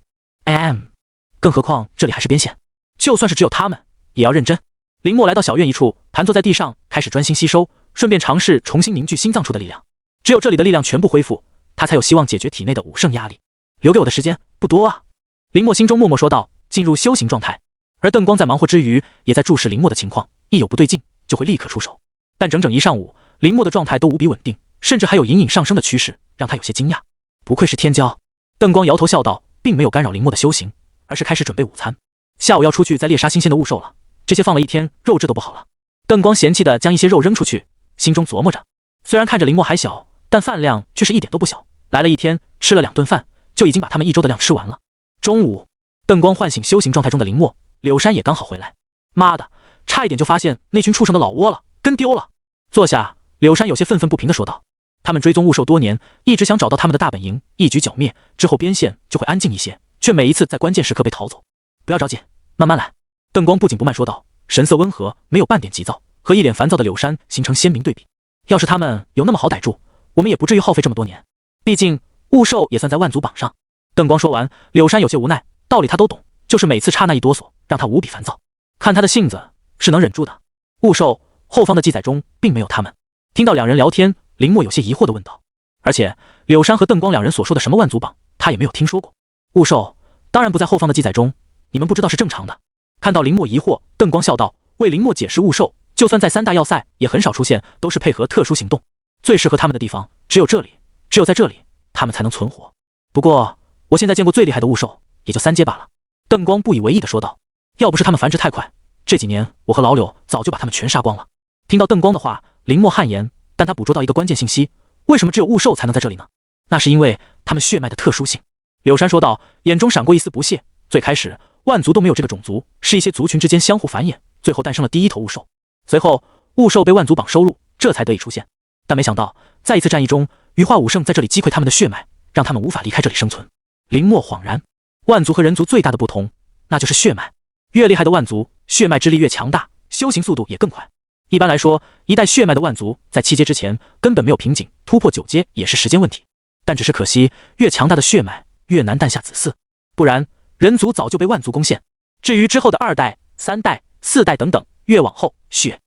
更何况这里还是边线，就算是只有他们也要认真。林墨来到小院一处，盘坐在地上，开始专心吸收，顺便尝试重新凝聚心脏处的力量。只有这里的力量全部恢复，他才有希望解决体内的武圣压力。留给我的时间不多啊，林墨心中默默说道，进入修行状态。而邓光在忙活之余也在注视林墨的情况，一有不对劲就会立刻出手。但整整一上午，林墨的状态都无比稳定，甚至还有隐隐上升的趋势，让他有些惊讶。不愧是天骄。邓光摇头笑道，并没有干扰林墨的修行，而是开始准备午餐。下午要出去再猎杀新鲜的雾兽了，这些放了一天肉质都不好了。邓光嫌弃地将一些肉扔出去，心中琢磨着，虽然看着林墨还小，但饭量却是一点都不小，来了一天吃了2顿饭，就已经把他们一周的量吃完了。中午，邓光唤醒修行状态中的林墨，柳山也刚好回来。妈的，差一点就发现那群畜生的老窝了，跟丢了。坐下，柳山有些愤愤不平地说道，他们追踪雾兽多年，一直想找到他们的大本营，一举剿灭之后边线就会安静一些，却每一次在关键时刻被逃走。不要着急，慢慢来。邓光不紧不慢说道，神色温和，没有半点急躁，和一脸烦躁的柳山形成鲜明对比。要是他们有那么好逮住，我们也不至于耗费这么多年，毕竟雾兽也算在万族榜上。邓光说完，柳山有些无奈，道理他都懂，就是每次差那一哆嗦让他无比烦躁。看他的性子是能忍住的。雾兽后方的记载中并没有他们。听到两人聊天，林墨有些疑惑地问道，而且柳山和邓光两人所说的什么万族榜他也没有听说过。雾兽当然不在后方的记载中，你们不知道是正常的。看到林墨疑惑，邓光笑道，为林墨解释雾兽就算在3大要塞也很少出现，都是配合特殊行动，最适合他们的地方只有这里，只有在这里他们才能存活。不过我现在见过最厉害的雾兽也就3阶罢了。邓光不以为意地说道，要不是他们繁殖太快，这几年我和老柳早就把他们全杀光了。听到邓光的话，林墨汗颜，但他捕捉到一个关键信息，为什么只有雾兽才能在这里呢？那是因为他们血脉的特殊性。柳山说道，眼中闪过一丝不屑。最开始万族都没有这个种族，是一些族群之间相互繁衍，最后诞生了第一头雾兽。随后雾兽被万族榜收录，这才得以出现。但没想到在一次战役中，羽化武圣在这里击溃他们的血脉，让他们无法离开这里生存。林墨恍然，万族和人族最大的不同，那就是血脉。越厉害的万族，血脉之力越强大，修行速度也更快。一般来说，一代血脉的万族在7阶之前根本没有瓶颈，突破9阶也是时间问题。但只是可惜，越强大的血脉越难诞下子嗣，不然人族早就被万族攻陷。至于之后的2代、3代、4代等等，越往后血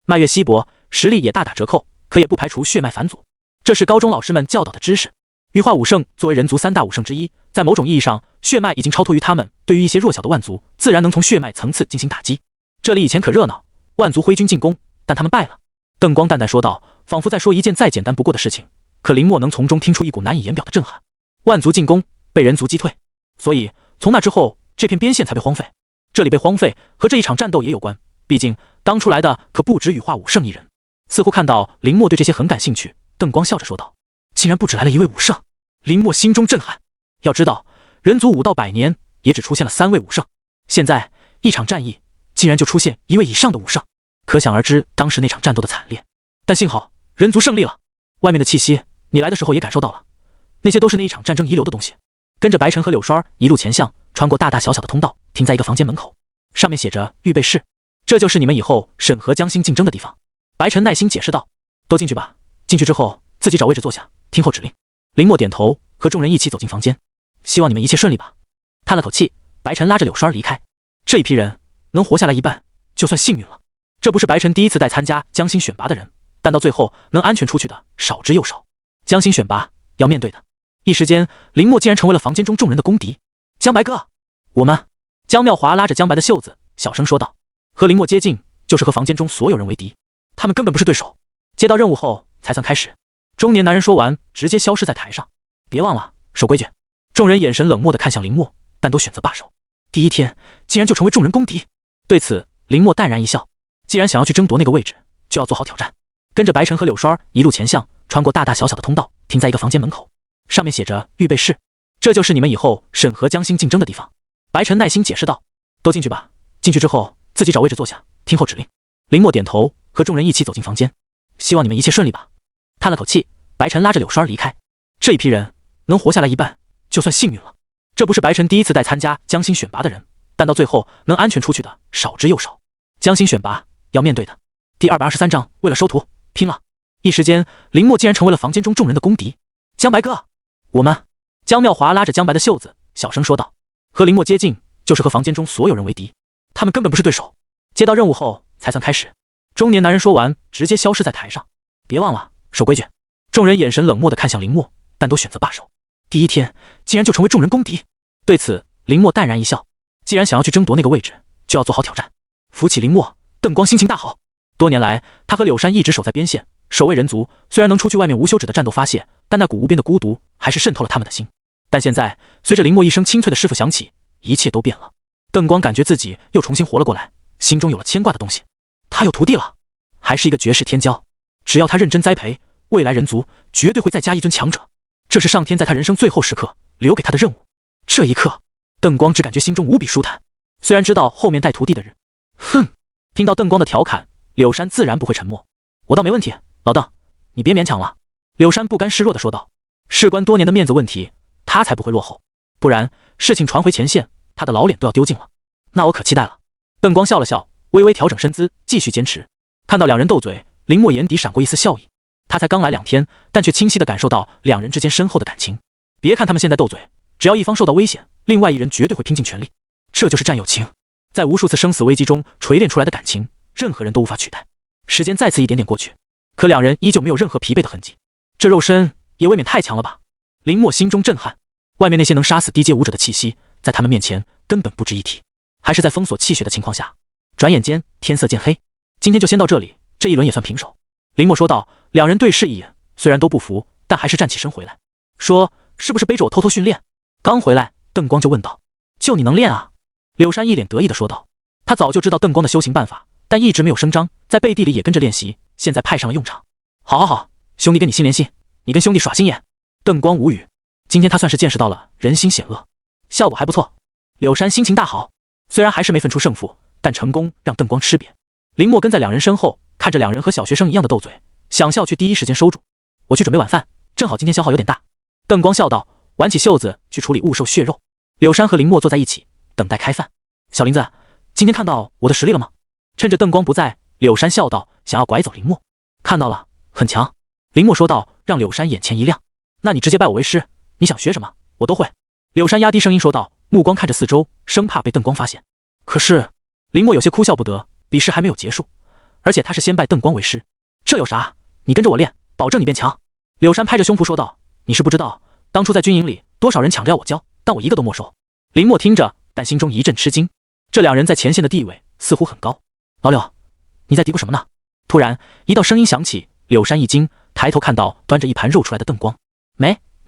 脉越稀薄，实力也大打折扣，可也不排除血脉返祖。这是高中老师们教导的知识。羽化武圣作为人族3大武圣之一，在某种意义上，血脉已经超脱于他们，对于一些弱小的万族，自然能从血脉层次进行打击。这里以前可热闹，万族挥军进攻，但他们败了。邓光淡淡说道，仿佛在说一件再简单不过的事情，可林墨能从中听出一股难以言表的震撼。万族进攻，被人族击退，所以从那之后，这片边线才被荒废。这里被荒废和这一场战斗也有关，毕竟当初来的可不止羽化武圣一人。似乎看到林默对这些很感兴趣，邓光笑着说道：“竟然不止来了一位武圣。”林默心中震撼。要知道，人族武道100年也只出现了3位武圣，现在一场战役竟然就出现1位以上的武圣，可想而知当时那场战斗的惨烈。但幸好人族胜利了。外面的气息你来的时候也感受到了，那些都是那一场战争遗留的东西。跟着白晨和柳栓一路前向，穿过大大小小的通道，停在一个房间门口，上面写着预备室，这就是你们以后审核将星竞争的地方。白晨耐心解释道：“都进去吧，进去之后自己找位置坐下，听候指令。”林默点头，和众人一起走进房间。希望你们一切顺利吧。叹了口气，白晨拉着柳栓离开。这一批人能活下来一半，就算幸运了。这不是白晨第一次带参加将星选拔的人，但到最后能安全出去的少之又少。将星选拔要面对的，一时间林默竟然成为了房间中众人的公敌。江白哥，我们……江妙华拉着江白的袖子，小声说道：“和林默接近，就是和房间中所有人为敌，他们根本不是对手。接到任务后才算开始。”中年男人说完，直接消失在台上。别忘了守规矩。众人眼神冷漠地看向林默，但都选择罢手。第一天竟然就成为众人公敌。对此，林默淡然一笑。既然想要去争夺那个位置，就要做好挑战。跟着白晨和柳栓一路前向，穿过大大小小的通道，停在一个房间门口，上面写着预备室，这就是你们以后审核将星竞争的地方。白晨耐心解释道：“都进去吧，进去之后自己找位置坐下，听候指令。”林默点头，和众人一起走进房间。希望你们一切顺利吧。叹了口气，白晨拉着柳栓离开。这一批人能活下来一半，就算幸运了。这不是白晨第一次带参加将星选拔的人，但到最后能安全出去的少之又少。将星选拔要面对的。第223章，为了收徒，拼了！一时间，林默竟然成为了房间中众人的公敌。江白哥，我们……江妙华拉着江白的袖子，小声说道：“和林默接近，就是和房间中所有人为敌，他们根本不是对手。接到任务后才算开始。”中年男人说完，直接消失在台上。别忘了守规矩。众人眼神冷漠地看向林默，但都选择罢手。第一天竟然就成为众人公敌。对此，林默淡然一笑。既然想要去争夺那个位置，就要做好挑战。扶起林默，邓光心情大好。多年来，他和柳山一直守在边线，守卫人族。虽然能出去外面无休止的战斗发泄，但那股无边的孤独还是渗透了他们的心。但现在，随着林默一声清脆的师傅响起，一切都变了。邓光感觉自己又重新活了过来，心中有了牵挂的东西。他有徒弟了，还是一个绝世天骄。只要他认真栽培，未来人族绝对会再加一尊强者。这是上天在他人生最后时刻留给他的任务。这一刻，邓光只感觉心中无比舒坦。虽然知道后面带徒弟的人，听到邓光的调侃，柳山自然不会沉默。我倒没问题，老邓，你别勉强了。柳山不甘示弱地说道。事关多年的面子问题，他才不会落后，不然事情传回前线，他的老脸都要丢尽了。那我可期待了。邓光笑了笑，微微调整身姿，继续坚持。看到两人斗嘴，林默眼底闪过一丝笑意。他才刚来2天，但却清晰地感受到两人之间深厚的感情。别看他们现在斗嘴，只要一方受到危险，另外一人绝对会拼尽全力。这就是战友情，在无数次生死危机中锤炼出来的感情，任何人都无法取代。时间再次一点点过去，可两人依旧没有任何疲惫的痕迹。这肉身也未免太强了吧？林默心中震撼。外面那些能杀死低阶武者的气息，在他们面前根本不值一提。还是在封锁气血的情况下，转眼间天色渐黑。今天就先到这里，这一轮也算平手。林默说道。两人对视一眼，虽然都不服，但还是站起身回来，说：“是不是背着我偷偷训练？”刚回来，邓光就问道：“就你能练啊？”柳山一脸得意地说道。他早就知道邓光的修行办法，但一直没有声张，在背地里也跟着练习，现在派上了用场。好，兄弟跟你心连心，你跟兄弟耍心眼。邓光无语，今天他算是见识到了人心险恶，效果还不错。柳山心情大好，虽然还是没分出胜负，但成功让邓光吃瘪。林默跟在两人身后，看着两人和小学生一样的斗嘴，想笑却第一时间收住。我去准备晚饭，正好今天消耗有点大。邓光笑道，挽起袖子去处理物兽血肉。柳山和林默坐在一起，等待开饭。小林子，今天看到我的实力了吗？趁着邓光不在，柳山笑道，想要拐走林默。看到了，很强。林默说道，让柳山眼前一亮。那你直接拜我为师，你想学什么，我都会。柳山压低声音说道，目光看着四周，生怕被邓光发现。可是，林默有些哭笑不得，比试还没有结束，而且他是先拜邓光为师。这有啥？你跟着我练，保证你变强。柳山拍着胸脯说道，你是不知道，当初在军营里，多少人抢着要我教，但我一个都没收。林默听着，但心中一阵吃惊，这两人在前线的地位似乎很高。老柳，你在嘀咕什么呢？突然，一道声音响起，柳山一惊，抬头看到端着一盘肉出来的邓光。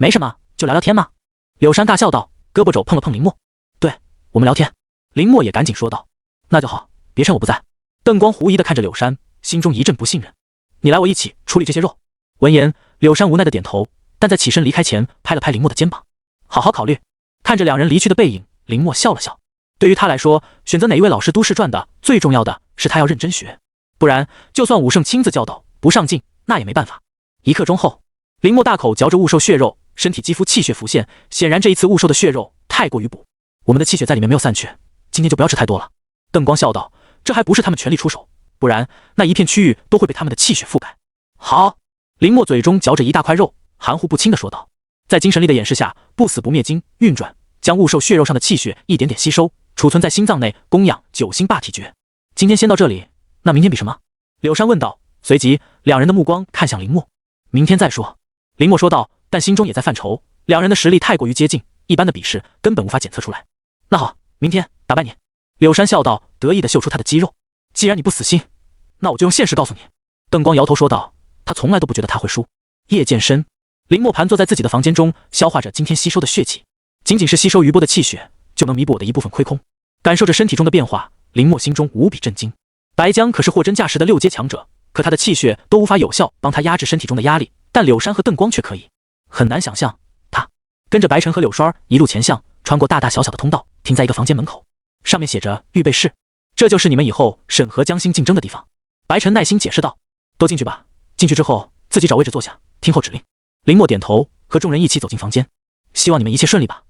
没什么，就聊聊天嘛。柳山大笑道，胳膊肘碰了碰林默。对，我们聊天。林默也赶紧说道。那就好，别趁我不在。邓光狐疑地看着柳山，心中一阵不信任。你来我一起处理这些肉。闻言，柳山无奈地点头，但在起身离开前拍了拍林默的肩膀，好好考虑。看着两人离去的背影，林默笑了笑。对于他来说，选择哪一位老师都市传的最重要的是他要认真学，不然就算武圣亲自教导，不上进那也没办法。1刻钟后，林默大口嚼着雾兽血肉，身体肌肤气血浮现，显然这一次雾兽的血肉太过于补，我们的气血在里面没有散去，今天就不要吃太多了。邓光笑道，这还不是他们全力出手，不然那一片区域都会被他们的气血覆盖。好，林默嘴中嚼着一大块肉，含糊不清地说道。在精神力的掩饰下，不死不灭经运转，将雾兽血肉上的气血一点点吸收，储存在心脏内，供养9星霸体诀。今天先到这里，那明天比什么？柳山问道。随即两人的目光看向林默。明天再说。林默说道，但心中也在犯愁，两人的实力太过于接近，一般的比试根本无法检测出来。那好，明天打败你。柳山笑道，得意地秀出他的肌肉。既然你不死心，那我就用现实告诉你。邓光摇头说道，他从来都不觉得他会输。夜渐深，林默盘坐在自己的房间中，消化着今天吸收的血气。仅仅是吸收余波的气血，就能弥补我的一部分亏空。感受着身体中的变化，林默心中无比震惊。白江可是货真价实的6阶强者，可他的气血都无法有效帮他压制身体中的压力，但柳山和邓光却可以。很难想象，他跟着白晨和柳栓一路前向，穿过大大小小的通道，停在一个房间门口，上面写着预备室，这就是你们以后审核江心竞争的地方。白晨耐心解释道，都进去吧，进去之后自己找位置坐下，听候指令。林默点头，和众人一起走进房间。希望你们一切顺利吧。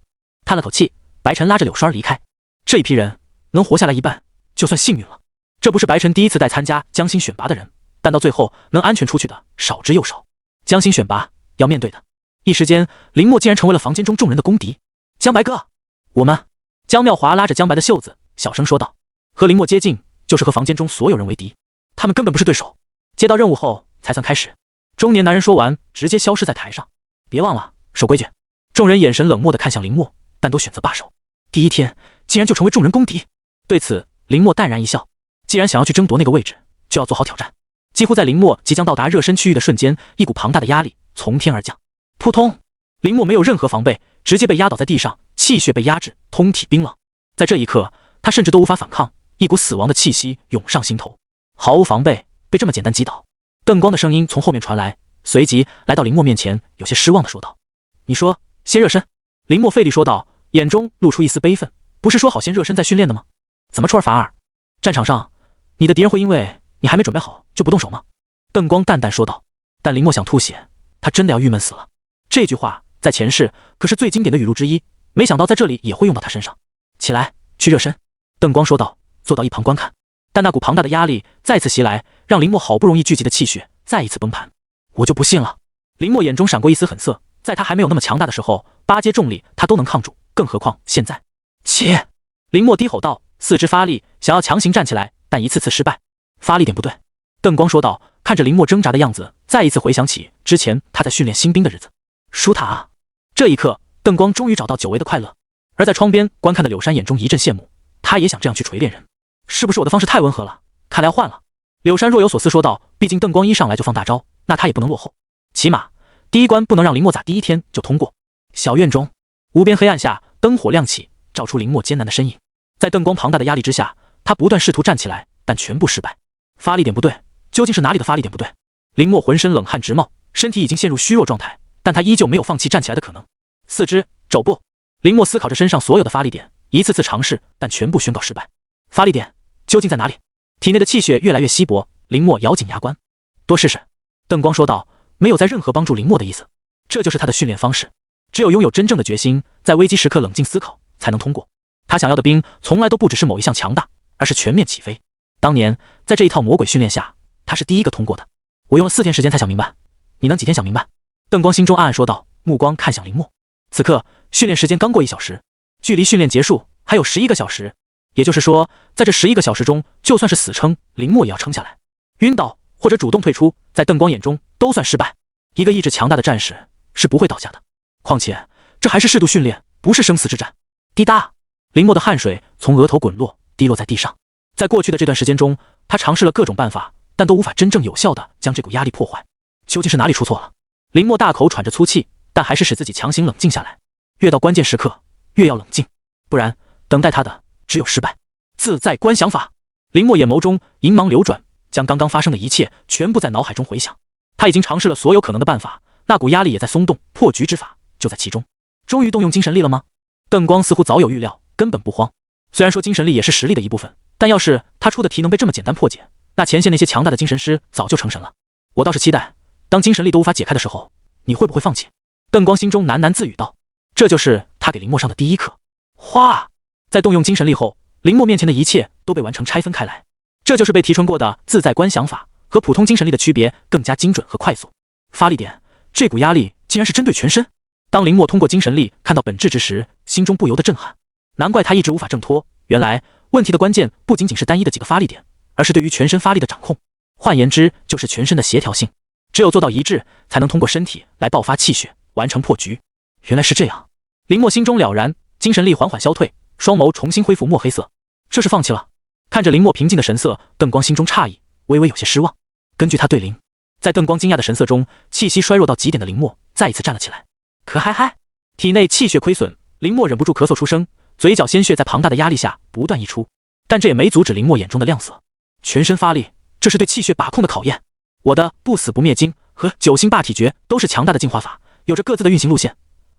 叹了口气，白晨拉着柳栓离开。这一批人能活下来一半，就算幸运了。这不是白晨第一次带参加江心选拔的人，但到最后能安全出去的少之又少。江心选拔要面对的，一时间林默竟然成为了房间中众人的公敌。江白哥，我们……江妙华拉着江白的袖子，小声说道。和林默接近，就是和房间中所有人为敌，他们根本不是对手。接到任务后才算开始。中年男人说完，直接消失在台上。别忘了守规矩。众人眼神冷漠地看向林默，但都选择罢手。第一天竟然就成为众人公敌。对此，林默淡然一笑。既然想要去争夺那个位置，就要做好挑战。几乎在林默即将到达热身区域的瞬间，一股庞大的压力从天而降。扑通！林默没有任何防备，直接被压倒在地上，气血被压制，通体冰冷。在这一刻，他甚至都无法反抗，一股死亡的气息涌上心头。毫无防备，被这么简单击倒。邓光的声音从后面传来，随即来到林默面前，有些失望地说道：“你说先热身？”林默费力说道，眼中露出一丝悲愤：“不是说好先热身再训练的吗？怎么出尔反尔？战场上，你的敌人会因为你还没准备好就不动手吗？”邓光淡淡说道。但林默想吐血，他真的要郁闷死了。这句话在前世可是最经典的语录之一，没想到在这里也会用到他身上。起来，去热身。邓光说道，坐到一旁观看。但那股庞大的压力再次袭来，让林默好不容易聚集的气血再一次崩盘。我就不信了。林默眼中闪过一丝狠色，在他还没有那么强大的时候，8阶重力他都能抗住，更何况现在。切！林默低吼道，四肢发力，想要强行站起来，但一次次失败。发力点不对。邓光说道，看着林默挣扎的样子，再一次回想起之前他在训练新兵的日子。舒塔啊！这一刻，邓光终于找到久违的快乐。而在窗边观看的柳山眼中一阵羡慕，他也想这样去锤炼人。是不是我的方式太温和了？看来要换了。柳山若有所思说道，毕竟邓光一上来就放大招，那他也不能落后，起码第一关不能让林默咋第一天就通过。小院中，无边黑暗下，灯火亮起，照出林默艰难的身影。在邓光庞大的压力之下，他不断试图站起来，但全部失败。发力点不对，究竟是哪里的发力点不对？林默浑身冷汗直冒，身体已经陷入虚弱状态，但他依旧没有放弃站起来的可能。四肢、肘部，林默思考着身上所有的发力点，一次次尝试，但全部宣告失败。发力点究竟在哪里？体内的气血越来越稀薄，林默咬紧牙关，多试试。邓光说道，没有在任何帮助林默的意思。这就是他的训练方式，只有拥有真正的决心，在危机时刻冷静思考，才能通过。他想要的兵从来都不只是某一项强大，而是全面起飞。当年在这一套魔鬼训练下，他是第一个通过的。我用了4天时间才想明白，你能几天想明白？邓光心中暗暗说道，目光看向林默。此刻训练时间刚过1小时，距离训练结束还有11个小时，也就是说，在这11个小时中，就算是死撑，林默也要撑下来。晕倒或者主动退出，在邓光眼中都算失败。一个意志强大的战士是不会倒下的，况且这还是适度训练，不是生死之战。滴答，林默的汗水从额头滚落，滴落在地上。在过去的这段时间中，他尝试了各种办法，但都无法真正有效地将这股压力破坏。究竟是哪里出错了？林默大口喘着粗气，但还是使自己强行冷静下来。越到关键时刻，越要冷静，不然等待他的只有失败。自在观想法，林默眼眸中银芒流转，将刚刚发生的一切全部在脑海中回想。他已经尝试了所有可能的办法，那股压力也在松动，破局之法就在其中。终于动用精神力了吗？邓光似乎早有预料，根本不慌。虽然说精神力也是实力的一部分，但要是他出的题能被这么简单破解，那前线那些强大的精神师早就成神了。我倒是期待，当精神力都无法解开的时候，你会不会放弃？邓光心中喃喃自语道。这就是他给林默上的第一课。哗！在动用精神力后，林默面前的一切都被完成拆分开来。这就是被提纯过的自在观想法，和普通精神力的区别更加精准和快速。发力点，这股压力竟然是针对全身。当林默通过精神力看到本质之时，心中不由得震撼。难怪他一直无法挣脱，原来问题的关键不仅仅是单一的几个发力点，而是对于全身发力的掌控。换言之，就是全身的协调性。只有做到一致，才能通过身体来爆发气血，完成破局。原来是这样，林默心中了然，精神力缓缓消退，双眸重新恢复墨黑色。这是放弃了？看着林默平静的神色，邓光心中诧异，微微有些失望。根据他对灵，在邓光惊讶的神色中，气息衰弱到极点的林默再一次站了起来。可嗨嗨，体内气血亏损，林默忍不住咳嗽出声，嘴角鲜血在庞大的压力下不断溢出。但这也没阻止林默眼中的亮色。全身发力，这是对气血把控的考验。我的不死不灭经和九星霸体诀都是强大的进化法，有着各自的运行路线，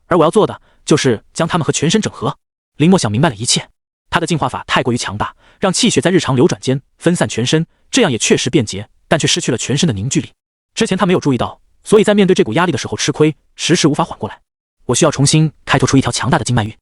而我要做的就是将它们和全身整合。林默想明白了一切，他的进化法太过于强大，让气血在日常流转间分散全身，这样也确实便捷，但却失去了全身的凝聚力。之前他没有注意到，所以在面对这股压力的时候吃亏，迟迟无法缓过来。我需要重新开拓出一条强大的经脉运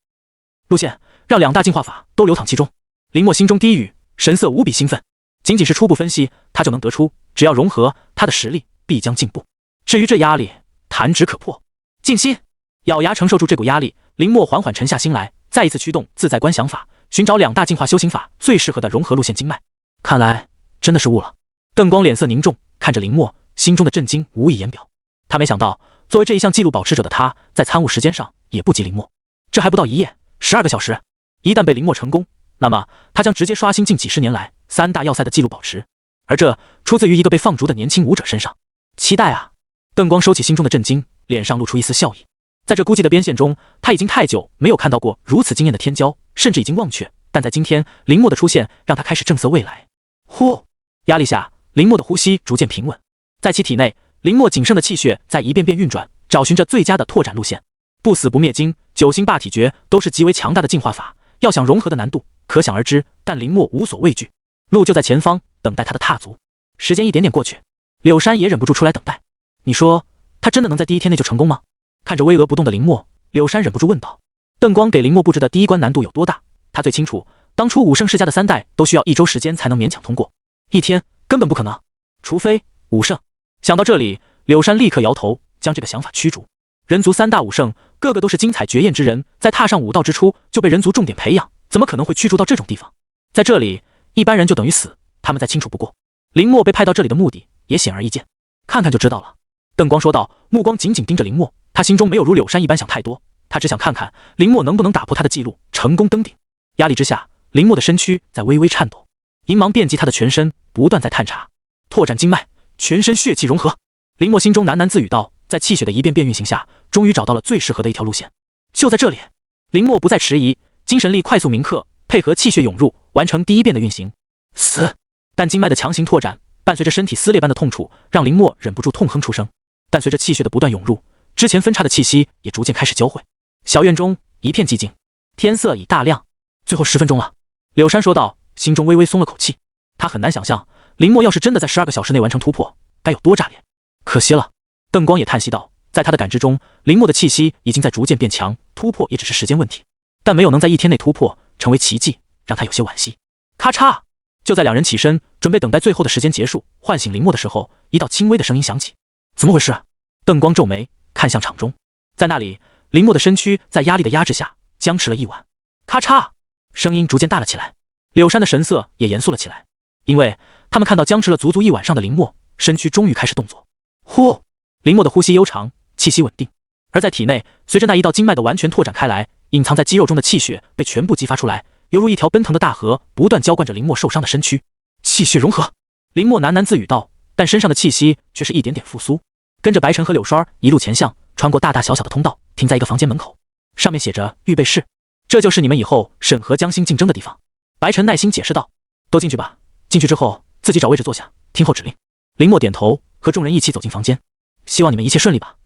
路线，让两大进化法都流淌其中。林默心中低语，神色无比兴奋。仅仅是初步分析，他就能得出，只要融合，他的实力必将进步。至于这压力，弹指可破。静心，咬牙承受住这股压力，林默缓缓沉下心来，再一次驱动自在观想法，寻找两大进化修行法最适合的融合路线经脉。看来真的是悟了。邓光脸色凝重，看着林默，心中的震惊无以言表。他没想到，作为这一项纪录保持者的他，在参悟时间上也不及林默。这还不到一夜，12个小时。一旦被林默成功，那么他将直接刷新近几十年来3大要塞的纪录保持，而这出自于一个被放逐的年轻武者身上。期待啊！邓光收起心中的震惊，脸上露出一丝笑意。在这孤寂的边线中，他已经太久没有看到过如此惊艳的天骄，甚至已经忘却。但在今天，林默的出现让他开始正色未来。呼！压力下，林默的呼吸逐渐平稳，在其体内，林默仅剩的气血在一遍遍运转，找寻着最佳的拓展路线。不死不灭经、九星霸体诀都是极为强大的进化法，要想融合的难度可想而知。但林默无所畏惧，路就在前方，等待他的踏足。时间一点点过去，柳山也忍不住出来等待。你说他真的能在第一天内就成功吗？看着巍峨不动的林默，柳山忍不住问道。邓光给林默布置的第一关难度有多大，他最清楚。当初武圣世家的3代都需要1周时间才能勉强通过，1天根本不可能，除非武圣。想到这里，柳山立刻摇头，将这个想法驱逐。人族3大武圣，个个都是精彩绝艳之人，在踏上武道之初就被人族重点培养，怎么可能会驱逐到这种地方？在这里，一般人就等于死，他们再清楚不过。林默被派到这里的目的也显而易见，看看就知道了。邓光说道，目光紧紧盯着林默，他心中没有如柳山一般想太多，他只想看看林默能不能打破他的记录，成功登顶。压力之下，林默的身躯在微微颤抖，银芒遍及他的全身，不断在探查，拓展经脉，全身血气融合。林默心中喃喃自语道，在气血的一遍遍运行下，终于找到了最适合的一条路线。就在这里，林默不再迟疑，精神力快速铭刻，配合气血涌入，完成第一遍的运行。死！但经脉的强行拓展，伴随着身体撕裂般的痛楚，让林默忍不住痛哼出声。但随着气血的不断涌入，之前分叉的气息也逐渐开始交汇。小院中一片寂静，天色已大亮。最后10分钟了，柳山说道，心中微微松了口气。他很难想象，林默要是真的在12个小时内完成突破，该有多炸裂。可惜了。邓光也叹息道，在他的感知中，林默的气息已经在逐渐变强，突破也只是时间问题。但没有能在1天内突破，成为奇迹，让他有些惋惜。咔嚓！就在两人起身准备等待最后的时间结束，唤醒林默的时候，一道轻微的声音响起。怎么回事？邓光皱眉看向场中，在那里，林默的身躯在压力的压制下僵持了一晚。咔嚓！声音逐渐大了起来，柳山的神色也严肃了起来，因为他们看到僵持了足足1晚上的林默，身躯终于开始动作。呼！林默的呼吸悠长，气息稳定，而在体内，随着那一道经脉的完全拓展开来，隐藏在肌肉中的气血被全部激发出来，犹如一条奔腾的大河，不断浇灌着林默受伤的身躯。气血融合，林默喃喃自语道，但身上的气息却是一点点复苏。跟着白晨和柳霜一路前向，穿过大大小小的通道，停在一个房间门口，上面写着预备室。这就是你们以后审核将星竞争的地方。白晨耐心解释道。都进去吧，进去之后自己找位置坐下，听候指令。林默点头，和众人一起走进房间。希望你们一切顺利吧。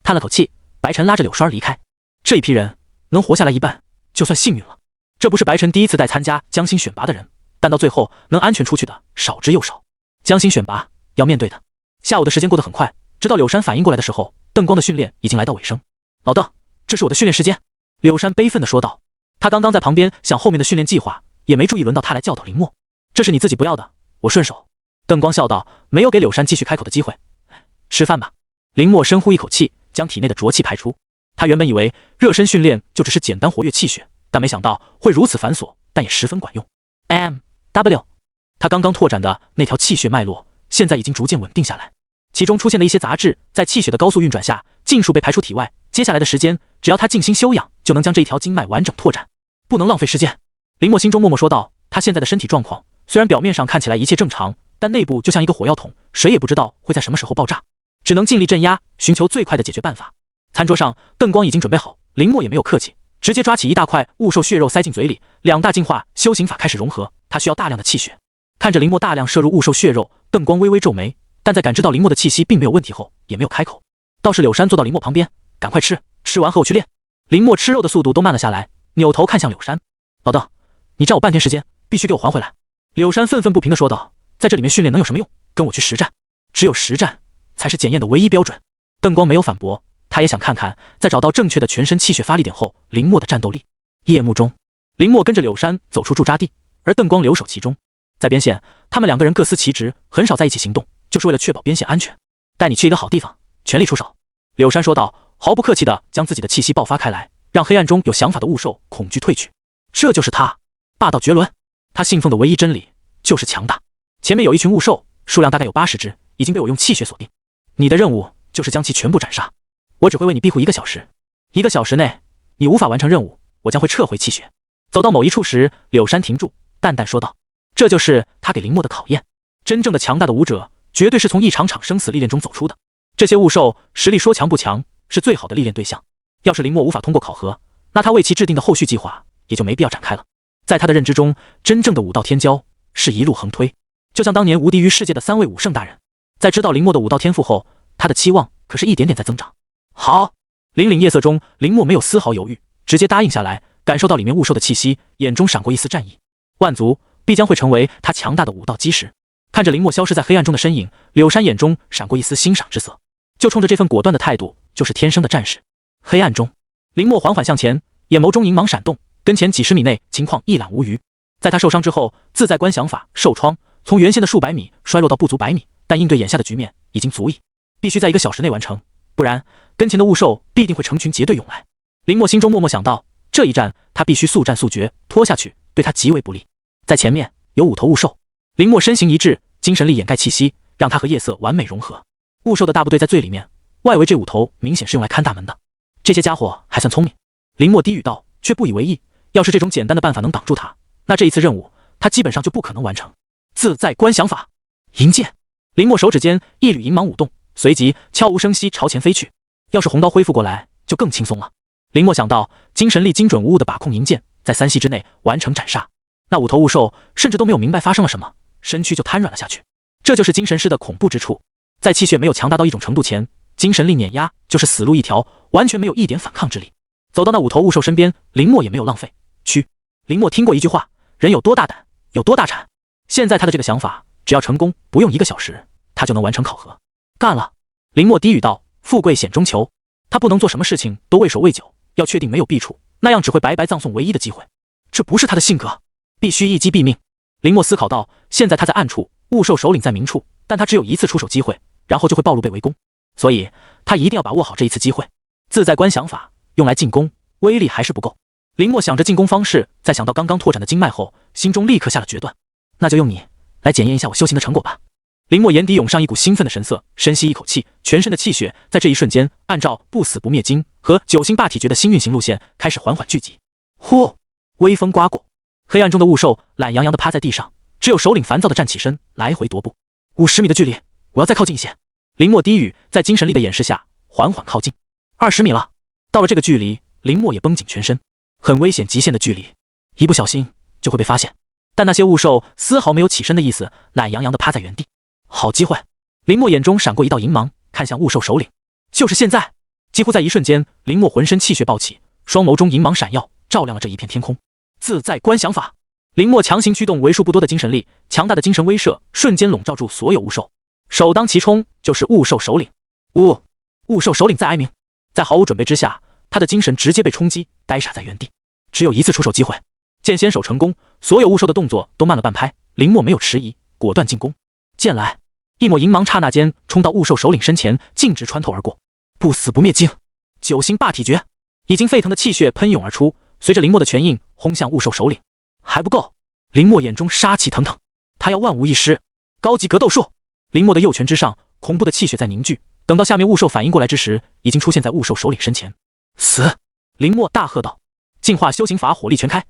叹了口气，白晨拉着柳栓离开。这一批人能活下来一半，就算幸运了。这不是白晨第一次带参加将星选拔的人，但到最后能安全出去的少之又少。将星选拔要面对的。下午的时间过得很快，直到柳山反应过来的时候，邓光的训练已经来到尾声。老邓，这是我的训练时间。柳山悲愤地说道。他刚刚在旁边想后面的训练计划，也没注意轮到他来教导林默。这是你自己不要的，我顺手。邓光笑道，没有给柳山继续开口的机会。吃饭吧。林默深呼一口气，将体内的浊气排出。他原本以为热身训练就只是简单活跃气血，但没想到会如此繁琐，但也十分管用。MW， 他刚刚拓展的那条气血脉络，现在已经逐渐稳定下来。其中出现的一些杂质，在气血的高速运转下，尽数被排出体外。接下来的时间，只要他静心休养，就能将这一条经脉完整拓展。不能浪费时间。林默心中默默说道。他现在的身体状况，虽然表面上看起来一切正常，但内部就像一个火药桶，谁也不知道会在什么时候爆炸，只能尽力镇压，寻求最快的解决办法。餐桌上，邓光已经准备好，林默也没有客气，直接抓起一大块雾兽血肉塞进嘴里。两大净化修行法开始融合，他需要大量的气血。看着林默大量摄入雾兽血肉，邓光微微皱眉，但在感知到林默的气息并没有问题后，也没有开口。倒是柳山坐到林默旁边，赶快吃，吃完和我去练。林默吃肉的速度都慢了下来，扭头看向柳山。老邓，你占我半天时间，必须给我还回来。柳山愤愤不平地说道。在这里面训练能有什么用？跟我去实战，只有实战才是检验的唯一标准。邓光没有反驳，他也想看看在找到正确的全身气血发力点后，林默的战斗力。夜幕中，林默跟着柳山走出驻扎地，而邓光留守其中。在边线，他们两个人各司其职，很少在一起行动，就是为了确保边线安全。带你去一个好地方，全力出手。柳山说道，毫不客气地将自己的气息爆发开来，让黑暗中有想法的雾兽恐惧退去。这就是他，霸道绝伦。他信奉的唯一真理就是强大。前面有一群雾兽，数量大概有80只，已经被我用气血锁定。你的任务就是将其全部斩杀，我只会为你庇护1个小时。1个小时内你无法完成任务，我将会撤回气血。走到某一处时，柳山停住，淡淡说道。这就是他给林默的考验。真正的强大的武者，绝对是从一场场生死历练中走出的。这些雾兽实力说强不强，是最好的历练对象。要是林默无法通过考核，那他为其制定的后续计划也就没必要展开了。在他的认知中，真正的武道天骄是一路横推，就像当年无敌于世界的3位武圣大人。在知道林默的武道天赋后，他的期望可是一点点在增长。好。凛凛夜色中，林默没有丝毫犹豫，直接答应下来。感受到里面雾兽的气息，眼中闪过一丝战意。万族必将会成为他强大的武道基石。看着林默消失在黑暗中的身影，柳山眼中闪过一丝欣赏之色。就冲着这份果断的态度，就是天生的战士。黑暗中，林默缓缓向前，眼眸中银芒闪动，跟前几十米内情况一览无余。在他受伤之后，自在观想法受创，从原先的数百米衰落到不足100米，但应对眼下的局面已经足矣，必须在1个小时内完成，不然跟前的雾兽必定会成群结队涌来。林默心中默默想到，这一战他必须速战速决，拖下去对他极为不利。在前面有5头雾兽，林默身形一致，精神力掩盖气息，让他和夜色完美融合。雾兽的大部队在最里面，外围这5头明显是用来看大门的。这些家伙还算聪明。林默低语道，却不以为意。要是这种简单的办法能挡住他，那这一次任务他基本上就不可能完成。自在观想法，银剑。林默手指间一缕银芒舞动，随即悄无声息朝前飞去。要是红刀恢复过来，就更轻松了。林默想到，精神力精准无误地把控银剑，在3息之内完成斩杀。那5头雾兽甚至都没有明白发生了什么，身躯就瘫软了下去。这就是精神师的恐怖之处，在气血没有强大到一种程度前，精神力碾压就是死路一条，完全没有一点反抗之力。走到那5头雾兽身边，林默也没有浪费。去。林默听过一句话，人有多大胆，有多大产。现在他的这个想法，只要成功，不用1个小时，他就能完成考核。干了。林默低语道，富贵险中求。他不能做什么事情都畏手畏脚，要确定没有弊处，那样只会白白葬送唯一的机会。这不是他的性格，必须一击毙命。林默思考到，现在他在暗处，雾兽首领在明处，但他只有1次出手机会，然后就会暴露被围攻，所以他一定要把握好这一次机会。自在观想法用来进攻，威力还是不够。林默想着进攻方式，在想到刚刚拓展的经脉后，心中立刻下了决断。那就用你来检验一下我修行的成果吧。林默眼底涌上一股兴奋的神色，深吸一口气，全身的气血在这一瞬间按照不死不灭经和9星霸体诀的新运行路线开始缓缓聚集。呼，微风刮过，黑暗中的雾兽懒洋洋地趴在地上，只有首领烦躁地站起身，来回踱步。50米的距离，我要再靠近一些。林默低语，在精神力的掩饰下缓缓靠近。20米了。到了这个距离，林默也绷紧全身。很危险极限的距离，一不小心就会被发现。但那些雾兽丝毫没有起身的意思，懒洋洋地趴在原地。好机会！林默眼中闪过一道银芒，看向雾兽首领。就是现在！几乎在一瞬间，林默浑身气血暴起，双眸中银芒闪耀，照亮了这一片天空。自在观想法，林默强行驱动为数不多的精神力，强大的精神威慑瞬间笼罩住所有雾兽。首当其冲就是雾兽首领。雾兽首领在哀鸣，在毫无准备之下，他的精神直接被冲击，呆傻在原地。只有一次出手机会，见先手成功，所有雾兽的动作都慢了半拍。林默没有迟疑，果断进攻。剑来！一抹银芒刹那间冲到雾兽首领身前，径直穿透而过。不死不灭境，九星霸体诀！已经沸腾的气血喷涌而出，随着林默的拳印轰向雾兽首领。还不够！林默眼中杀气腾腾，他要万无一失。高级格斗术！林默的右拳之上，恐怖的气血在凝聚。等到下面雾兽反应过来之时，已经出现在雾兽首领身前。死！林默大喝道。净化修行法火力全开，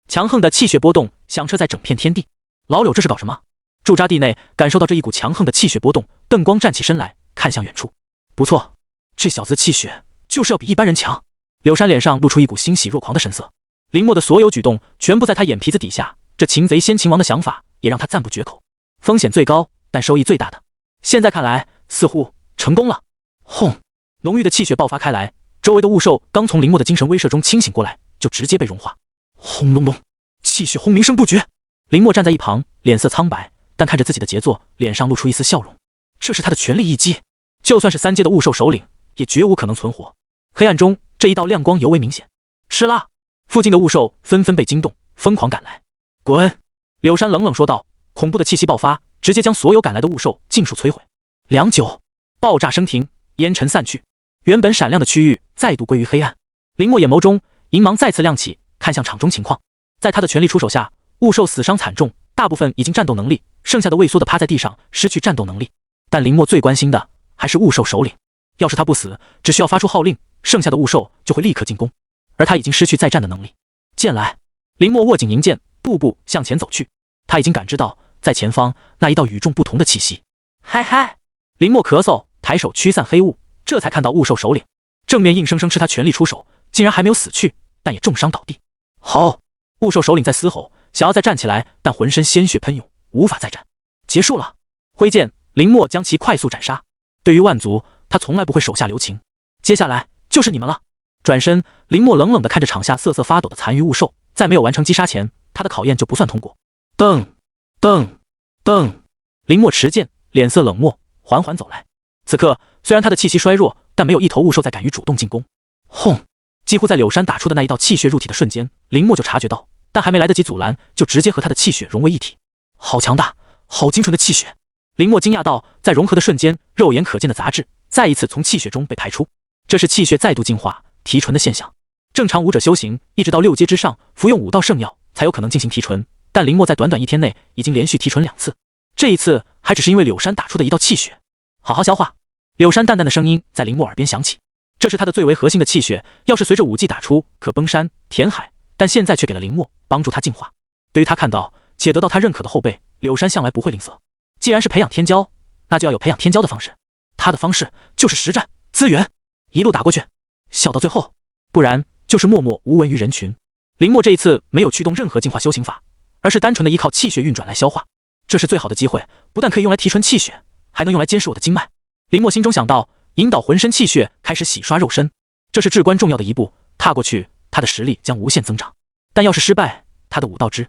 强横的气血波动响彻在整片天地。老柳这是搞什么？驻扎地内感受到这一股强横的气血波动，邓光站起身来，看向远处。不错，这小子的气血就是要比一般人强。柳山脸上露出一股欣喜若狂的神色。林默的所有举动全部在他眼皮子底下，这擒贼先擒王的想法也让他赞不绝口。风险最高，但收益最大的。现在看来，似乎成功了。轰！浓郁的气血爆发开来，周围的雾兽刚从林默的精神威慑中清醒过来，就直接被融化。轰隆隆，气血轰鸣声不绝。林默站在一旁，脸色苍白，但看着自己的杰作，脸上露出一丝笑容。这是他的全力一击，就算是3阶的雾兽首领，也绝无可能存活。黑暗中，这一道亮光尤为明显。吃啦！附近的雾兽纷纷被惊动，疯狂赶来。滚！柳山冷冷说道。恐怖的气息爆发，直接将所有赶来的雾兽尽数摧毁。良久，爆炸声停，烟尘散去，原本闪亮的区域再度归于黑暗。林默眼眸中银芒再次亮起，看向场中情况。在他的全力出手下，雾兽死伤惨重，大部分已经战斗能力，剩下的畏缩的趴在地上，失去战斗能力。但林默最关心的还是雾兽首领，要是他不死，只需要发出号令，剩下的雾兽就会立刻进攻，而他已经失去再战的能力。剑来！林默握紧银剑，步步向前走去。他已经感知到在前方那一道与众不同的气息。嗨嗨！林默咳嗽，抬手驱散黑雾，这才看到雾兽首领正面硬生生吃他全力出手，竟然还没有死去，但也重伤倒地。好！雾兽首领在嘶吼，想要再站起来，但浑身鲜血喷涌，无法再战。结束了！挥剑，林默将其快速斩杀。对于万族，他从来不会手下留情。接下来就是你们了。转身，林默冷冷地看着场下瑟瑟发抖的残余雾兽，在没有完成击杀前，他的考验就不算通过。噔噔噔！林默持剑，脸色冷漠，缓缓走来。此刻虽然他的气息衰弱，但没有一头雾兽再敢于主动进攻。轰！几乎在柳山打出的那一道气血入体的瞬间，林默就察觉到，但还没来得及阻拦，就直接和他的气血融为一体。好强大，好精纯的气血！林默惊讶到，在融合的瞬间，肉眼可见的杂质再一次从气血中被排出，这是气血再度净化提纯的现象。正常武者修行一直到6阶之上，服用5道圣药才有可能进行提纯，但林默在短短1天内已经连续提纯2次，这一次还只是因为柳山打出的一道气血。好好消化！柳山淡淡的声音在林默耳边响起，这是他的最为核心的气血，要是随着武技打出，可崩山填海，但现在却给了林默帮助他净化。对于他看到且得到他认可的后辈，柳山向来不会吝啬。既然是培养天骄，那就要有培养天骄的方式。他的方式就是实战资源，一路打过去，笑到最后，不然就是默默无闻于人群。林默这一次没有驱动任何净化修行法，而是单纯的依靠气血运转来消化，这是最好的机会，不但可以用来提纯气血，还能用来监视我的经脉。林默心中想到，引导浑身气血开始洗刷肉身，这是至关重要的一步，踏过去，他的实力将无限增长。但要是失败，他的武道之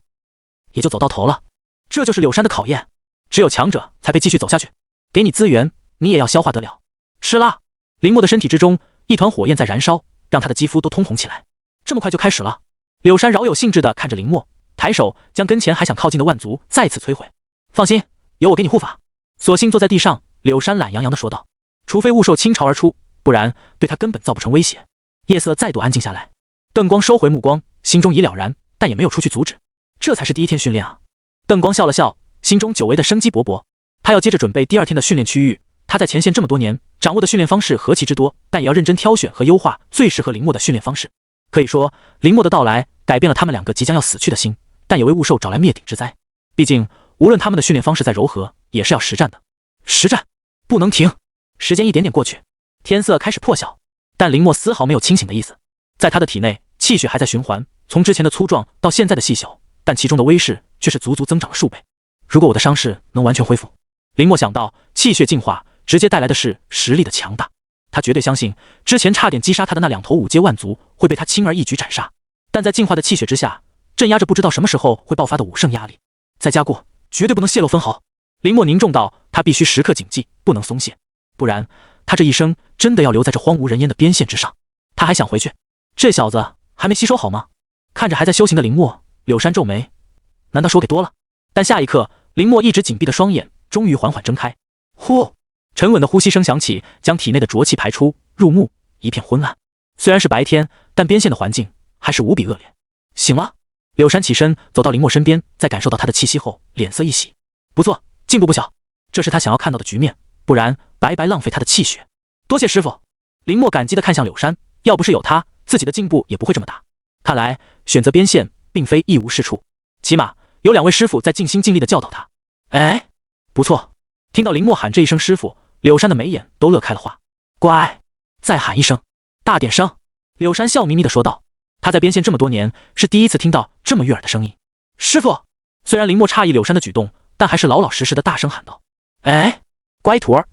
也就走到头了。这就是柳山的考验，只有强者才配继续走下去。给你资源，你也要消化得了。吃啦！林默的身体之中一团火焰在燃烧，让他的肌肤都通红起来。这么快就开始了？柳山饶有兴致地看着林默，抬手将跟前还想靠近的万族再次摧毁。放心，有我给你护法。索性坐在地上，柳山懒洋洋地说道。除非雾兽倾巢而出，不然对他根本造不成威胁。夜色再度安静下来，邓光收回目光，心中已了然，但也没有出去阻止。这才是第1天训练啊！邓光笑了笑，心中久违的生机勃勃。他要接着准备第2天的训练区域。他在前线这么多年，掌握的训练方式何其之多，但也要认真挑选和优化最适合林默的训练方式。可以说，林默的到来改变了他们2个即将要死去的心，但也为雾兽找来灭顶之灾。毕竟，无论他们的训练方式再柔和，也是要实战的。实战，不能停。时间一点点过去，天色开始破晓，但林默丝毫没有清醒的意思。在他的体内，气血还在循环，从之前的粗壮到现在的细小，但其中的威势却是足足增长了数倍。如果我的伤势能完全恢复，林默想到气血进化直接带来的是实力的强大，他绝对相信之前差点击杀他的那2头5阶万族会被他轻而易举斩杀，但在进化的气血之下，镇压着不知道什么时候会爆发的武圣压力。再加过，绝对不能泄露分毫。林默凝重道，他必须时刻谨记，不能松懈，不然他这一生真的要留在这荒无人烟的边线之上。他还想回去，这小子还没吸收好吗？看着还在修行的林默，柳山皱眉，难道说给多了？但下一刻，林默一直紧闭的双眼终于缓缓睁开，呼，沉稳的呼吸声响起，将体内的浊气排出，入目一片昏暗。虽然是白天，但边线的环境还是无比恶劣。醒了，柳山起身走到林默身边，在感受到他的气息后，脸色一喜，不错，进步不小，这是他想要看到的局面，不然白白浪费他的气血。多谢师傅。林默感激地看向柳山，要不是有他，自己的进步也不会这么大。看来选择边线并非一无是处，起码有2位师傅在尽心尽力地教导他。哎，不错。听到林默喊这一声师傅，柳山的眉眼都乐开了花。乖，再喊一声，大点声。柳山笑眯眯地说道。他在边线这么多年，是第一次听到这么悦耳的声音。师傅。虽然林默诧异柳山的举动，但还是老老实实的大声喊道：哎，乖徒儿，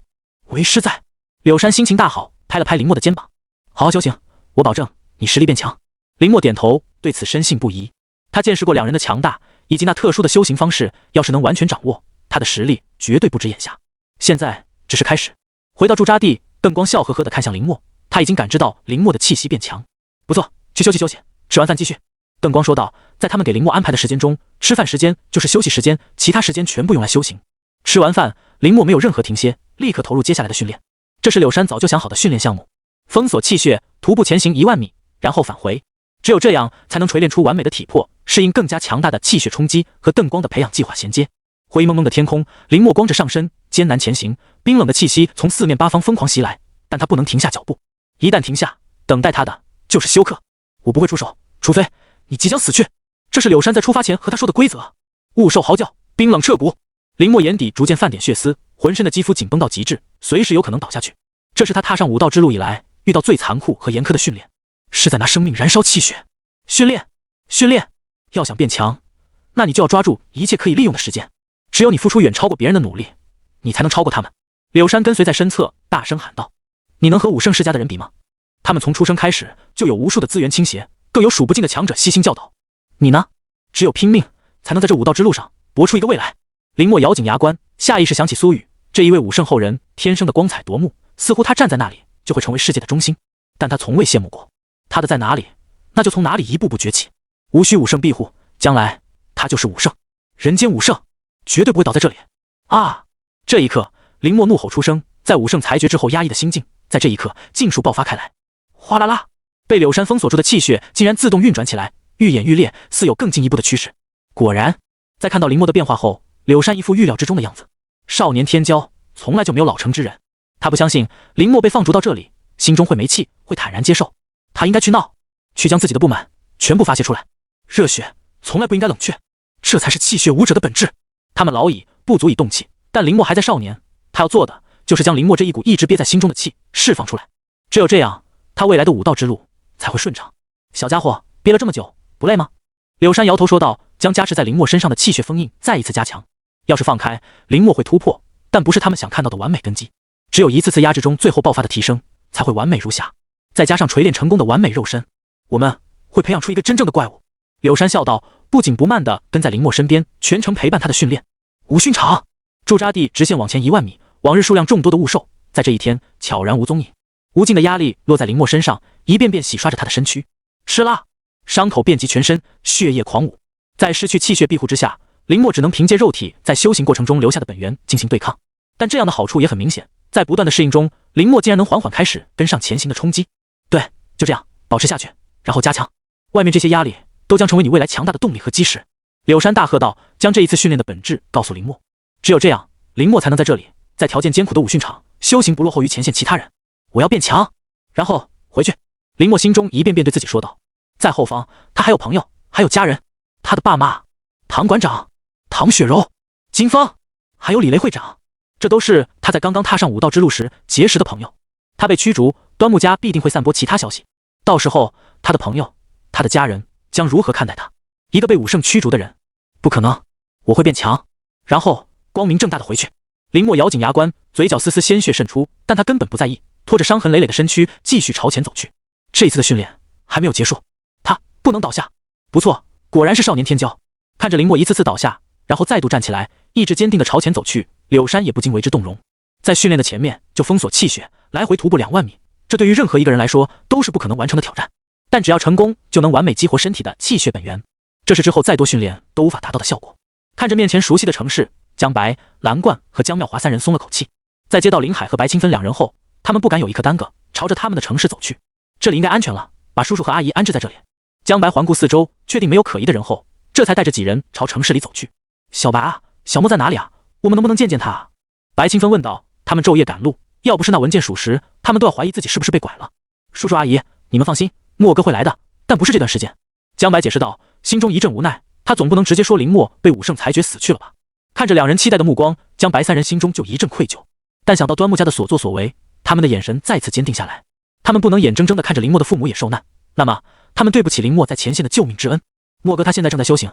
为师在。柳山心情大好，拍了拍林默的肩膀，好好修行，我保证你实力变强。林默点头，对此深信不疑。他见识过2人的强大，以及那特殊的修行方式，要是能完全掌握，他的实力绝对不止眼下。现在只是开始。回到驻扎地，邓光笑呵呵地看向林默，他已经感知到林默的气息变强。不错，去休息休息，吃完饭继续。邓光说道。在他们给林默安排的时间中，吃饭时间就是休息时间，其他时间全部用来修行。吃完饭，林默没有任何停歇，立刻投入接下来的训练。这是柳山早就想好的训练项目：封锁气血，徒步前行1万米，然后返回。只有这样才能锤炼出完美的体魄，适应更加强大的气血冲击和邓光的培养计划衔接。灰蒙蒙的天空，林默光着上身艰难前行，冰冷的气息从4面8方疯狂袭来，但他不能停下脚步。一旦停下，等待他的就是休克。我不会出手，除非你即将死去。这是柳山在出发前和他说的规则。勿受嚎叫，冰冷彻骨。林默眼底逐渐泛点血丝，浑身的肌肤紧绷到极致，随时有可能倒下去。这是他踏上武道之路以来遇到最残酷和严苛的训练，是在拿生命燃烧气血。训练，要想变强，那你就要抓住一切可以利用的时间。只有你付出远超过别人的努力，你才能超过他们。柳山跟随在身侧，大声喊道：你能和武圣世家的人比吗？他们从出生开始就有无数的资源倾斜，更有数不尽的强者悉心教导。你呢？只有拼命，才能在这武道之路上搏出一个未来。林默咬紧牙关，下意识想起苏雨，这一位武圣后人，天生的光彩夺目，似乎他站在那里就会成为世界的中心。但他从未羡慕过，他的在哪里，那就从哪里一步步崛起。无需武圣庇护，将来他就是武圣，人间武圣，绝对不会倒在这里。啊！这一刻，林默怒吼出声，在武圣裁决之后压抑的心境，在这一刻尽数爆发开来。哗啦啦，被柳山封锁住的气血竟然自动运转起来，愈演愈烈，似有更进一步的趋势。果然，在看到林默的变化后，柳山一副预料之中的样子。少年天骄，从来就没有老成之人。他不相信林默被放逐到这里，心中会没气，会坦然接受。他应该去闹，去将自己的不满全部发泄出来。热血从来不应该冷却，这才是气血武者的本质。他们老矣，不足以动气，但林默还在少年，他要做的就是将林默这一股一直憋在心中的气释放出来。只有这样，他未来的武道之路才会顺畅。小家伙，憋了这么久，不累吗？柳山摇头说道，将加持在林默身上的气血封印再一次加强。要是放开，林默会突破，但不是他们想看到的完美根基。只有一次次压制中最后爆发的提升，才会完美如霞。再加上锤炼成功的完美肉身，我们会培养出一个真正的怪物。柳山笑道，不紧不慢地跟在林默身边，全程陪伴他的训练。武训场，驻扎地直线往前1万米，往日数量众多的雾兽，在这一天悄然无踪影。无尽的压力落在林默身上，一遍遍洗刷着他的身躯。吃啦！伤口遍及全身，血液狂舞。在失去气血庇护之下，林默只能凭借肉体在修行过程中留下的本源进行对抗。但这样的好处也很明显，在不断的适应中，林默竟然能缓缓开始跟上前行的冲击。对，就这样保持下去，然后加强。外面这些压力都将成为你未来强大的动力和基石。柳山大喝道，将这一次训练的本质告诉林默。只有这样，林默才能在这里，在条件艰苦的武训场修行不落后于前线其他人。我要变强，然后回去。林默心中一遍遍对自己说道。在后方，他还有朋友，还有家人，他的爸妈，唐馆长、唐雪柔、金风，还有李雷会长，这都是他在刚刚踏上武道之路时结识的朋友。他被驱逐，端木家必定会散播其他消息，到时候他的朋友，他他的家人将如何看待他？一个被武圣驱逐的人，不可能，我会变强，然后光明正大的回去。林默咬紧牙关，嘴角丝丝鲜血渗出，但他根本不在意，拖着伤痕累累的身躯继续朝前走去。这一次的训练还没有结束，他不能倒下。不错，果然是少年天骄。看着林默一次次倒下，然后再度站起来，意志坚定地朝前走去，柳山也不禁为之动容。在训练的前面就封锁气血，来回徒步2万米，这对于任何一个人来说都是不可能完成的挑战。但只要成功，就能完美激活身体的气血本源，这是之后再多训练都无法达到的效果。看着面前熟悉的城市，江白、蓝冠和江妙华3人松了口气。在接到林海和白清芬2人后，他们不敢有一刻耽搁，朝着他们的城市走去。这里应该安全了，把叔叔和阿姨安置在这里。江白环顾四周，确定没有可疑的人后，这才带着几人朝城市里走去。小白啊，小莫在哪里啊？我们能不能见见他啊？白清芬问道。他们昼夜赶路，要不是那文件属实，他们都要怀疑自己是不是被拐了。叔叔阿姨，你们放心，莫哥会来的，但不是这段时间。江白解释道，心中一阵无奈，他总不能直接说林默被武圣裁决死去了吧？看着2人期待的目光，江白3人心中就一阵愧疚。但想到端木家的所作所为，他们的眼神再次坚定下来。他们不能眼睁睁地看着林默的父母也受难，那么他们对不起林默在前线的救命之恩。莫哥他现在正在修行，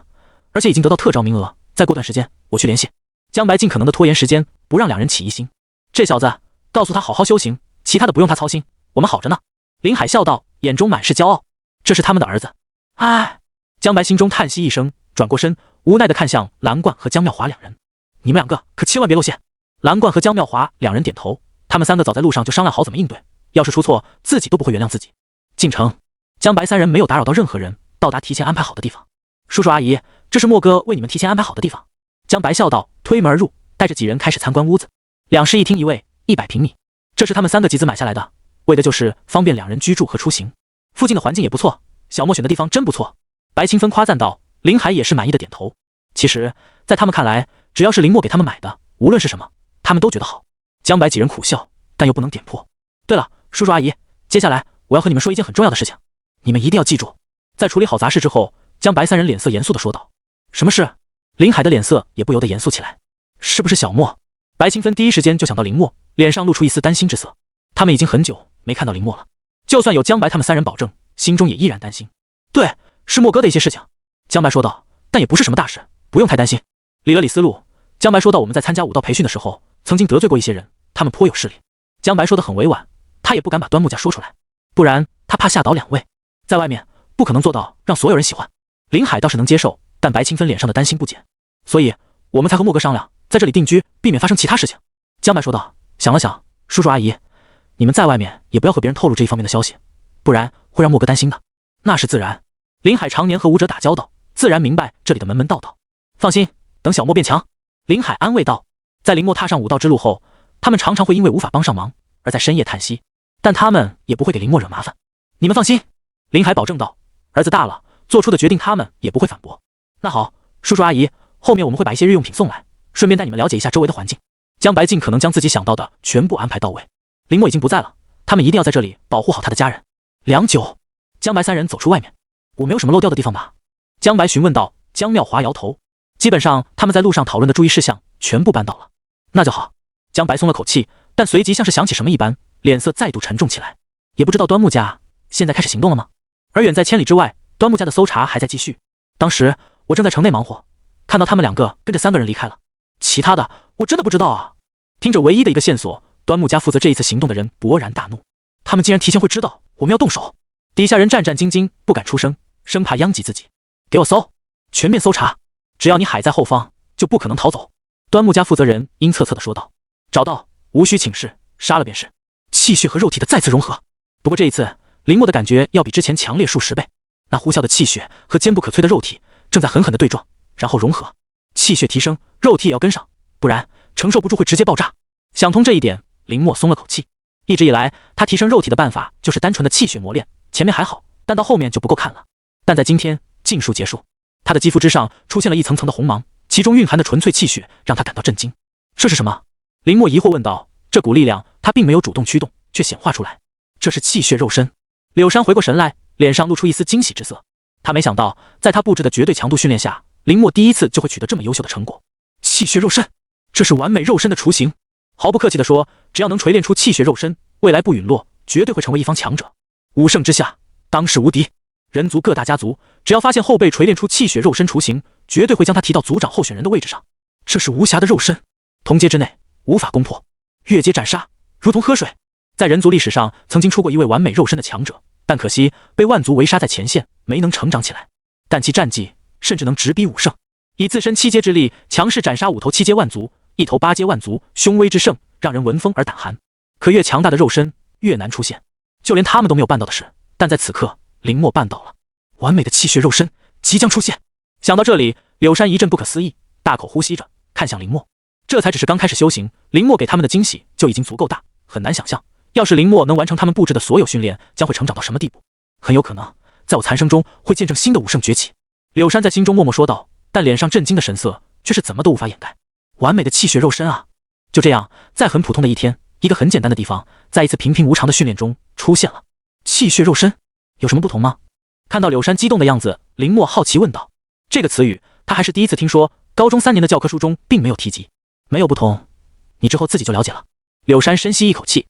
而且已经得到特招名额，再过段时间我去联系。江白尽可能的拖延时间，不让2人起疑心。这小子，告诉他好好修行，其他的不用他操心，我们好着呢。林海笑道，眼中满是骄傲。这是他们的儿子。唉，江白心中叹息一声，转过身，无奈地看向蓝冠和江妙华2人。你们2个可千万别露馅。蓝冠和江妙华2人点头，他们3个早在路上就商量好怎么应对，要是出错，自己都不会原谅自己。进城，江白3人没有打扰到任何人，到达提前安排好的地方。叔叔阿姨，这是莫哥为你们提前安排好的地方。江白笑道，推门而入，带着几人开始参观屋子。2室1厅1卫，100平米，这是他们3个集资买下来的，为的就是方便2人居住和出行。附近的环境也不错，小莫选的地方真不错。白清芬夸赞道，林海也是满意的点头。其实，在他们看来，只要是林默给他们买的，无论是什么，他们都觉得好。江白几人苦笑，但又不能点破。对了，叔叔阿姨，接下来我要和你们说一件很重要的事情，你们一定要记住。在处理好杂事之后，江白3人脸色严肃地说道。什么事？林海的脸色也不由得严肃起来。是不是小莫？白清芬第一时间就想到林默，脸上露出一丝担心之色。他们已经很久没看到林默了，就算有江白他们3人保证，心中也依然担心。对，是莫哥的一些事情。江白说道，但也不是什么大事，不用太担心。理了理思路，江白说道，我们在参加武道培训的时候，曾经得罪过一些人，他们颇有势力。江白说得很委婉，他也不敢把端木家说出来，不然他怕吓倒2位。在外面不可能做到让所有人喜欢。林海倒是能接受，但白清芬脸上的担心不减，所以我们才和莫哥商量，在这里定居，避免发生其他事情。江白说道，想了想，叔叔阿姨，你们在外面也不要和别人透露这一方面的消息，不然会让莫哥担心的。那是自然，林海常年和武者打交道，自然明白这里的门门道道。放心，等小莫变强。林海安慰道。在林默踏上武道之路后，他们常常会因为无法帮上忙而在深夜叹息，但他们也不会给林默惹麻烦。你们放心，林海保证道。儿子大了，做出的决定他们也不会反驳。那好，叔叔阿姨，后面我们会把一些日用品送来，顺便带你们了解一下周围的环境。江白尽可能将自己想到的全部安排到位。林默已经不在了，他们一定要在这里保护好他的家人。良久，江白3人走出外面。我没有什么漏掉的地方吧？江白询问道。江妙华摇头，基本上他们在路上讨论的注意事项全部办到了。那就好。江白松了口气，但随即像是想起什么一般，脸色再度沉重起来。也不知道端木家现在开始行动了吗？而远在千里之外，端木家的搜查还在继续。当时我正在城内忙活，看到他们2个跟着3个人离开了，其他的我真的不知道啊。听着唯一的一个线索，端木家负责这一次行动的人勃然大怒，他们竟然提前会知道我们要动手。底下人战战兢兢，不敢出声，生怕殃及自己。给我搜，全面搜查，只要你海在后方，就不可能逃走。端木家负责人阴恻恻地说道。找到，无需请示，杀了便是。气血和肉体的再次融合，不过这一次林默的感觉要比之前强烈数10倍。那呼啸的气血和坚不可摧的肉体正在狠狠地对撞，然后融合，气血提升，肉体也要跟上，不然承受不住会直接爆炸。想通这一点，林默松了口气。一直以来他提升肉体的办法就是单纯的气血磨练，前面还好，但到后面就不够看了。但在今天尽数结束，他的肌肤之上出现了一层层的红芒，其中蕴含的纯粹气血让他感到震惊。这是什么？林默疑惑问道。这股力量他并没有主动驱动，却显化出来。这是气血肉身。柳山回过神来，脸上露出一丝惊喜之色。他没想到在他布置的绝对强度训练下，林默第一次就会取得这么优秀的成果。气血肉身，这是完美肉身的雏形。毫不客气地说，只要能锤炼出气血肉身，未来不陨落，绝对会成为一方强者。武圣之下，当世无敌。人族各大家族只要发现后辈锤炼出气血肉身雏形，绝对会将他提到族长候选人的位置上。这是无瑕的肉身，同阶之内无法攻破，越阶斩杀，如同喝水。在人族历史上曾经出过一位完美肉身的强者，但可惜被万族围杀在前线，没能成长起来。但其战绩甚至能直逼武圣，以自身7阶之力强势斩杀5头7阶万族，1头8阶万族，凶威之盛，让人闻风而胆寒。可越强大的肉身越难出现，就连他们都没有办到的事，但在此刻林墨办到了，完美的气血肉身即将出现。想到这里，柳山一阵不可思议，大口呼吸着看向林墨。这才只是刚开始修行，林墨给他们的惊喜就已经足够大，很难想象要是林墨能完成他们布置的所有训练，将会成长到什么地步。很有可能在我残生中会见证新的武圣崛起。柳山在心中默默说道，但脸上震惊的神色却是怎么都无法掩盖。完美的气血肉身啊！就这样，在很普通的一天，一个很简单的地方，在一次平平无常的训练中出现了气血肉身。有什么不同吗？看到柳山激动的样子，林墨好奇问道。这个词语他还是第一次听说，高中3年的教科书中并没有提及。没有不同，你之后自己就了解了。柳山深吸一口气，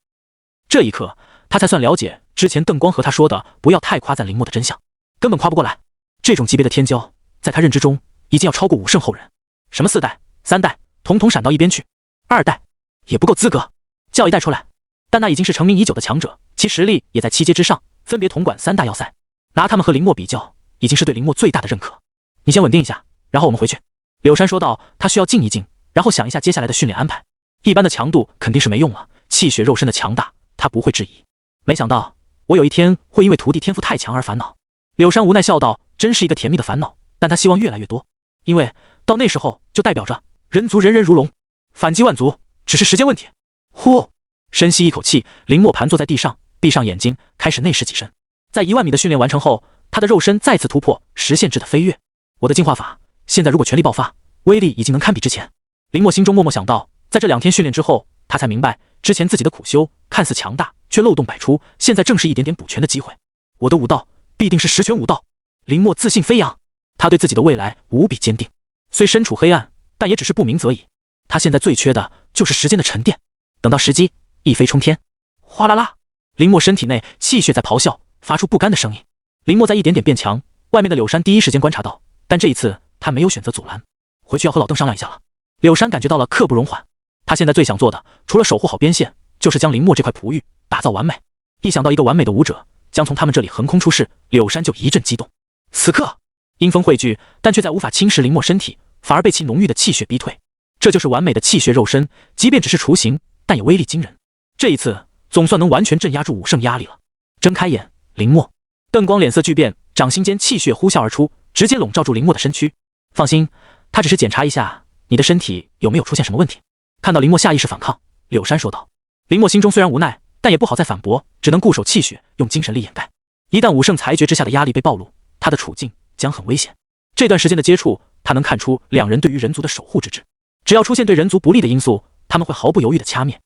这一刻他才算了解之前邓光和他说的不要太夸赞林墨的真相，根本夸不过来。这种级别的天骄，在他认知中已经要超过武圣后人，什么4代、3代，统统闪到一边去，2代也不够资格，叫一代出来。但那已经是成名已久的强者，其实力也在7阶之上，分别统管3大要塞，拿他们和林墨比较，已经是对林墨最大的认可。你先稳定一下，然后我们回去。柳山说道，他需要静一静，然后想一下接下来的训练安排。一般的强度肯定是没用了，气血肉身的强大他不会质疑。没想到我有一天会因为徒弟天赋太强而烦恼。柳山无奈笑道，真是一个甜蜜的烦恼，但他希望越来越多，因为到那时候就代表着人族人人如龙，反击万族只是时间问题。呼，深吸一口气，林墨盘坐在地上，闭上眼睛，开始内视己身。在1万米的训练完成后，他的肉身再次突破实现质的飞跃。我的进化法现在如果全力爆发，威力已经能堪比之前。林墨心中默默想到，在这2天训练之后，他才明白之前自己的苦修看似强大，却漏洞百出，现在正是一点点补全的机会。我的武道必定是十全武道。林墨自信飞扬，他对自己的未来无比坚定。虽身处黑暗，但也只是不鸣则已。他现在最缺的就是时间的沉淀，等到时机一飞冲天。哗啦啦，林墨身体内气血在咆哮，发出不甘的声音。林墨在一点点变强，外面的柳山第一时间观察到，但这一次他没有选择阻拦，回去要和老邓商量一下了。柳山感觉到了刻不容缓，他现在最想做的，除了守护好边线，就是将林墨这块璞玉打造完美。一想到一个完美的武者将从他们这里横空出世，柳山就一阵激动。此刻阴风汇聚，但却在无法侵蚀林墨身体，反而被其浓郁的气血逼退。这就是完美的气血肉身，即便只是雏形，但也威力惊人。这一次总算能完全镇压住武圣压力了。睁开眼，林墨。邓光脸色巨变，掌心间气血呼啸而出，直接笼罩住林墨的身躯。放心，他只是检查一下你的身体有没有出现什么问题。看到林墨下意识反抗，柳山说道。林墨心中虽然无奈，但也不好再反驳，只能固守气血，用精神力掩盖。一旦武圣裁决之下的压力被暴露，他的处境将很危险。这段时间的接触，他能看出2人对于人族的守护之志。只要出现对人族不利的因素，他们会毫不犹豫地掐灭。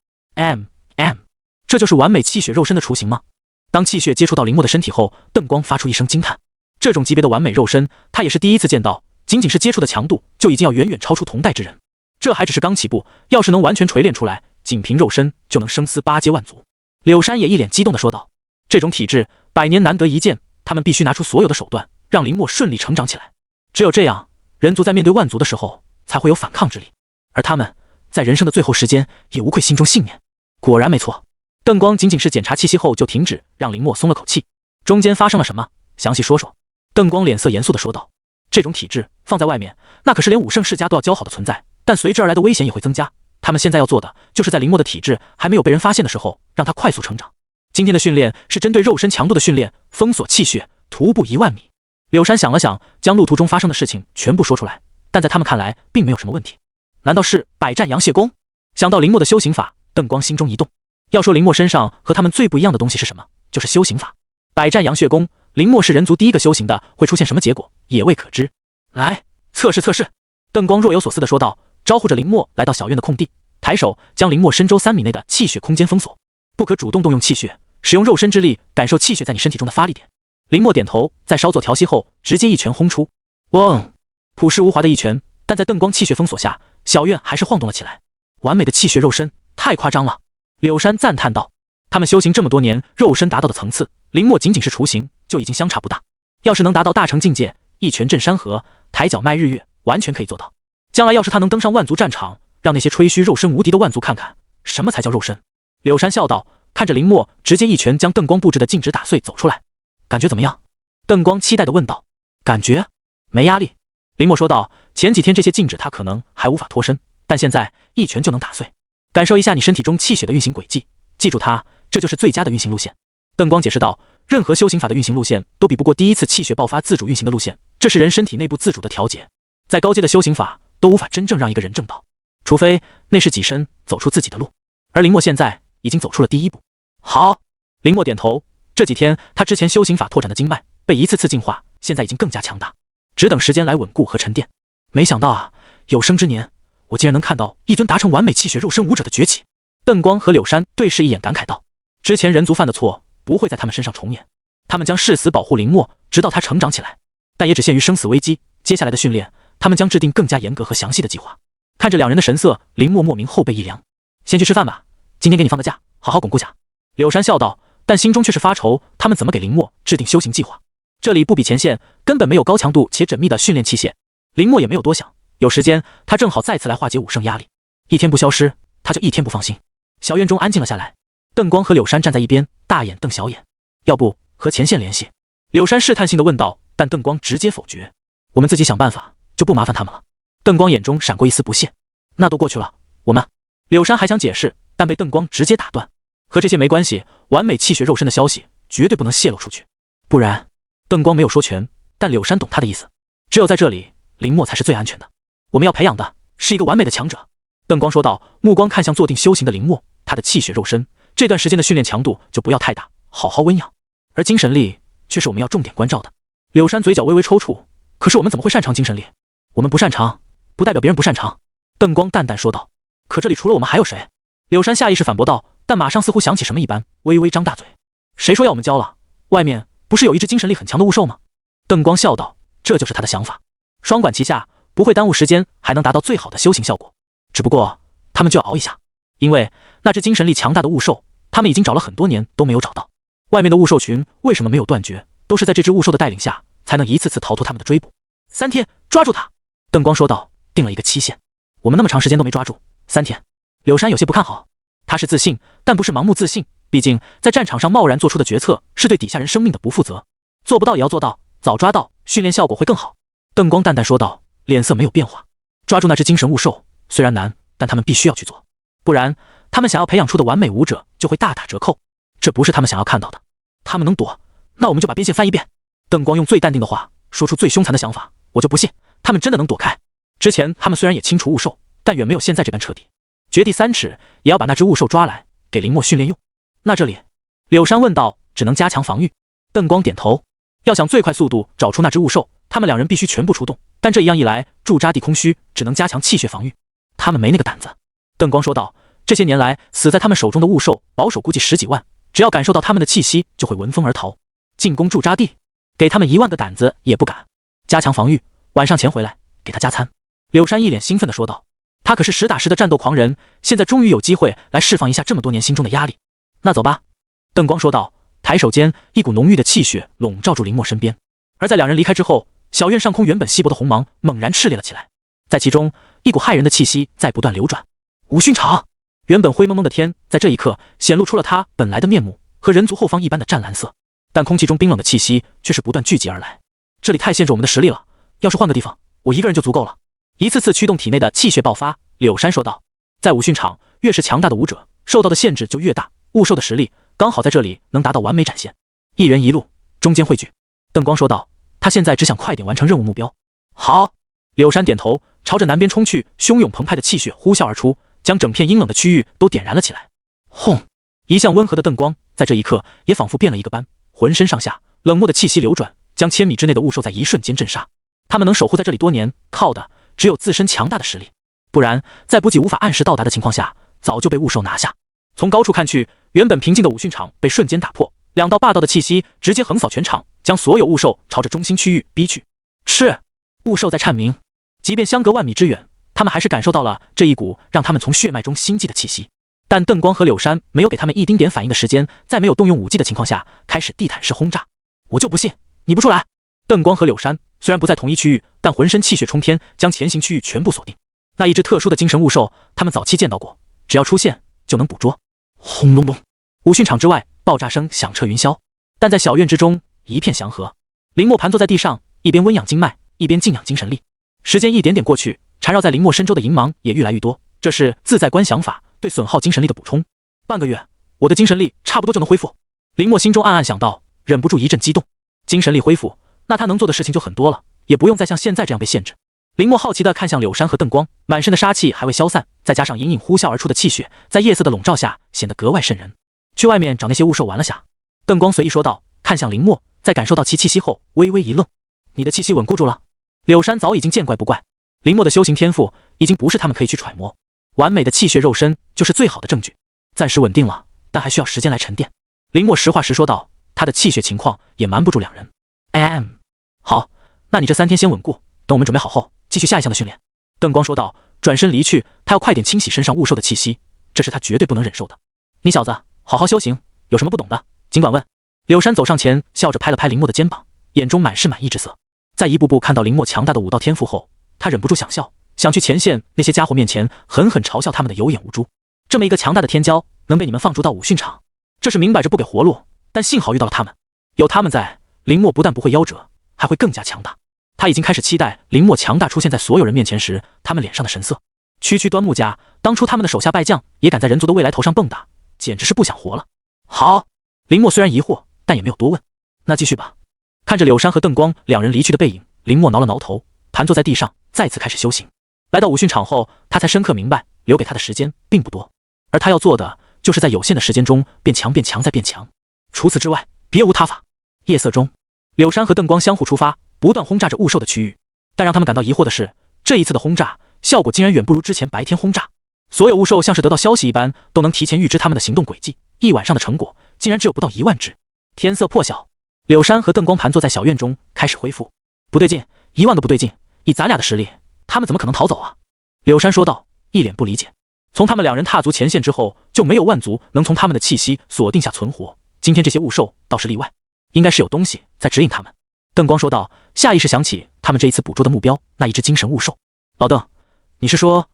这就是完美气血肉身的雏形吗？当气血接触到林墨的身体后，邓光发出一声惊叹。这种级别的完美肉身，他也是第一次见到，仅仅是接触的强度就已经要远远超出同代之人。这还只是刚起步，要是能完全锤炼出来，仅凭肉身就能生撕8阶万族。柳山也一脸激动地说道，这种体质100年难得一见，他们必须拿出所有的手段，让林墨顺利成长起来。只有这样，人族在面对万族的时候才会有反抗之力，而他们在人生的最后时间也无愧心中信念。果然没错，邓光仅仅是检查气息后就停止，让林墨松了口气。中间发生了什么？详细说说。邓光脸色严肃地说道。这种体质放在外面，那可是连武圣世家都要交好的存在，但随之而来的危险也会增加。他们现在要做的，就是在林墨的体质还没有被人发现的时候，让他快速成长。今天的训练是针对肉身强度的训练，封锁气血，徒步1万米。柳山想了想，将路途中发生的事情全部说出来，但在他们看来并没有什么问题。难道是百战扬血功？想到林墨的修行法，邓光心中一动。要说林墨身上和他们最不一样的东西是什么，就是修行法。百战扬血功，林墨是人族第一个修行的，会出现什么结果也未可知。来，测试测试。邓光若有所思地说道，招呼着林墨来到小院的空地，抬手将林墨身周3米内的气血空间封锁，不可主动动用气血，使用肉身之力感受气血在你身体中的发力点。林墨点头，在稍作调息后，直接一拳轰出。嗡，朴实无华的一拳，但在邓光气血封锁下，小院还是晃动了起来。完美的气血肉身，太夸张了。柳山赞叹道。他们修行这么多年，肉身达到的层次，林墨仅仅是雏形就已经相差不大。要是能达到大成境界，一拳震山河，抬脚迈日月，完全可以做到。将来要是他能登上万族战场，让那些吹嘘肉身无敌的万族看看什么才叫肉身。柳山笑道，看着林墨直接一拳将邓光布置的禁止打碎走出来，感觉怎么样？邓光期待地问道。感觉没压力。林墨说道，前几天这些禁止他可能还无法脱身，但现在一拳就能打碎。感受一下你身体中气血的运行轨迹，记住它，这就是最佳的运行路线。邓光解释道，任何修行法的运行路线都比不过第一次气血爆发自主运行的路线，这是人身体内部自主的调节。在高阶的修行法都无法真正让一个人正道，除非内视己身，走出自己的路。而林墨现在已经走出了第一步。好，林墨点头。这几天他之前修行法拓展的经脉被一次次净化，现在已经更加强大，只等时间来稳固和沉淀。没想到啊，有生之年我竟然能看到一尊达成完美气血肉身武者的崛起。邓光和柳山对视一眼，感慨道，之前人族犯的错不会在他们身上重演，他们将誓死保护林墨，直到他成长起来，但也只限于生死危机。接下来的训练，他们将制定更加严格和详细的计划。看着两人的神色，林墨莫名后背一凉。先去吃饭吧，今天给你放个假，好好巩固下。柳山笑道，但心中却是发愁，他们怎么给林墨制定修行计划？这里不比前线，根本没有高强度且缜密的训练器械。林墨也没有多想，有时间他正好再次来化解武圣压力。一天不消失，他就一天不放心。小院中安静了下来，邓光和柳山站在一边，大眼瞪小眼。要不和前线联系？柳山试探性的问道，但邓光直接否决。我们自己想办法，就不麻烦他们了。邓光眼中闪过一丝不屑。那都过去了，我们……柳山还想解释，但被邓光直接打断。和这些没关系，完美气血肉身的消息绝对不能泄露出去，不然……邓光没有说全，但柳山懂他的意思。只有在这里，林墨才是最安全的。我们要培养的是一个完美的强者。邓光说道，目光看向坐定修行的林墨，他的气血肉身这段时间的训练强度就不要太大，好好温养。而精神力却是我们要重点关照的。柳山嘴角微微抽搐，可是我们怎么会擅长精神力？我们不擅长，不代表别人不擅长。邓光淡淡说道。可这里除了我们还有谁？柳山下意识反驳道，但马上似乎想起什么一般，微微张大嘴。谁说要我们教了？外面不是有一只精神力很强的巫兽吗？邓光笑道，这就是他的想法。双管齐下，不会耽误时间，还能达到最好的修行效果。只不过他们就要熬一下，因为那只精神力强大的巫兽，他们已经找了很多年都没有找到。外面的巫兽群为什么没有断绝？都是在这只巫兽的带领下，才能一次次逃脱他们的追捕。3天，抓住他！邓光说道，定了一个期限。我们那么长时间都没抓住，3天。柳山有些不看好，他是自信，但不是盲目自信。毕竟在战场上贸然做出的决策，是对底下人生命的不负责。做不到也要做到，早抓到，训练效果会更好。邓光淡淡说道，脸色没有变化。抓住那只精神巫兽虽然难，但他们必须要去做，不然他们想要培养出的完美武者就会大打折扣。这不是他们想要看到的。他们能躲，那我们就把边线翻一遍。邓光用最淡定的话说出最凶残的想法，我就不信他们真的能躲开。之前他们虽然也清除巫兽，但远没有现在这般彻底。掘地3尺，也要把那只巫兽抓来给林墨训练用。那这里？柳山问道，只能加强防御。邓光点头，要想最快速度找出那只巫兽，他们两人必须全部出动，但这一样一来，驻扎地空虚，只能加强气血防御。他们没那个胆子。邓光说道，这些年来死在他们手中的巫兽，保守估计10几万，只要感受到他们的气息，就会闻风而逃。进攻驻扎地，给他们1万个胆子也不敢。加强防御，晚上前回来给他加餐。柳山一脸兴奋地说道，他可是实打实的战斗狂人，现在终于有机会来释放一下这么多年心中的压力。那走吧。邓光说道，抬手间一股浓郁的气血笼罩住林墨身边。而在两人离开之后，小院上空原本稀薄的红芒猛然炽烈了起来，在其中一股骇人的气息在不断流转。武训场，原本灰蒙蒙的天在这一刻显露出了它本来的面目，和人族后方一般的湛蓝色，但空气中冰冷的气息却是不断聚集而来。这里太限制我们的实力了，要是换个地方，我一个人就足够了。一次次驱动体内的气血爆发，柳山说道，在武训场，越是强大的武者，受到的限制就越大，巫兽的实力刚好在这里能达到完美展现。一人一路，中间汇聚。邓光说道，他现在只想快点完成任务目标。好。柳山点头，朝着南边冲去，汹涌澎湃的气血呼啸而出，将整片阴冷的区域都点燃了起来。轰！一向温和的邓光在这一刻也仿佛变了一个般，浑身上下冷漠的气息流转，将千米之内的巫兽在一瞬间震杀。他们能守护在这里多年，靠的只有自身强大的实力，不然在补给无法按时到达的情况下，早就被巫兽拿下。从高处看去，原本平静的武训场被瞬间打破，2道霸道的气息直接横扫全场，将所有巫兽朝着中心区域逼去。是，巫兽在颤鸣，即便相隔万米之远，他们还是感受到了这一股让他们从血脉中心悸的气息。但邓光和柳山没有给他们一丁点反应的时间，在没有动用武技的情况下，开始地毯式轰炸。我就不信你不出来！邓光和柳山虽然不在同一区域，但浑身气血冲天，将前行区域全部锁定。那一只特殊的精神物兽，他们早期见到过，只要出现就能捕捉。轰隆隆，武训场之外爆炸声响彻云霄，但在小院之中一片祥和。林默盘坐在地上，一边温养经脉，一边静养精神力。时间一点点过去，缠绕在林默身周的银芒也愈来愈多，这是自在观想法对损耗精神力的补充。半个月，我的精神力差不多就能恢复。林默心中暗暗想到，忍不住一阵激动。精神力恢复，那他能做的事情就很多了，也不用再像现在这样被限制。林默好奇地看向柳山和邓光，满身的杀气还未消散，再加上隐隐呼啸而出的气血，在夜色的笼罩下显得格外瘆人。去外面找那些物兽玩了下。邓光随意说道，看向林默，在感受到其气息后微微一愣。你的气息稳固住了。柳山早已经见怪不怪，林默的修行天赋已经不是他们可以去揣摩，完美的气血肉身就是最好的证据。暂时稳定了，但还需要时间来沉淀。林默实话实说道，他的气血情况也瞒不住两人。好，那你这3天先稳固，等我们准备好后继续下一项的训练。邓光说道，转身离去，他要快点清洗身上物兽的气息，这是他绝对不能忍受的。你小子好好修行，有什么不懂的尽管问。柳山走上前，笑着拍了拍林默的肩膀，眼中满是满意之色。在一步步看到林默强大的武道天赋后，他忍不住想笑，想去前线那些家伙面前狠狠嘲笑他们的有眼无珠。这么一个强大的天骄，能被你们放逐到武训场，这是明摆着不给活路。但幸好遇到了他们，有他们在，林默不但不会夭折，还会更加强大。他已经开始期待林默强大出现在所有人面前时，他们脸上的神色。区区端木家，当初他们的手下败将也敢在人族的未来头上蹦跶，简直是不想活了。好，林默虽然疑惑，但也没有多问。那继续吧。看着柳山和邓光两人离去的背影，林默挠了挠头，盘坐在地上，再次开始修行。来到武训场后，他才深刻明白，留给他的时间并不多，而他要做的就是在有限的时间中变强变强再变强，除此之外别无他法。夜色中，柳山和邓光相互出发，不断轰炸着物兽的区域。但让他们感到疑惑的是，这一次的轰炸效果竟然远不如之前白天轰炸。所有物兽像是得到消息一般，都能提前预知他们的行动轨迹。一晚上的成果竟然只有不到1万只。天色破晓，柳山和邓光盘坐在小院中开始恢复。不对劲，1万个不对劲，以咱俩的实力，他们怎么可能逃走啊？柳山说道，一脸不理解。从他们两人踏足前线之后，就没有万族能从他们的气息锁定下存活。今天这些物兽倒是例外，应该是有东西在指引他们。邓光说道，下意识想起他们这一次捕捉的目标，那一只精神物兽。老邓，你是说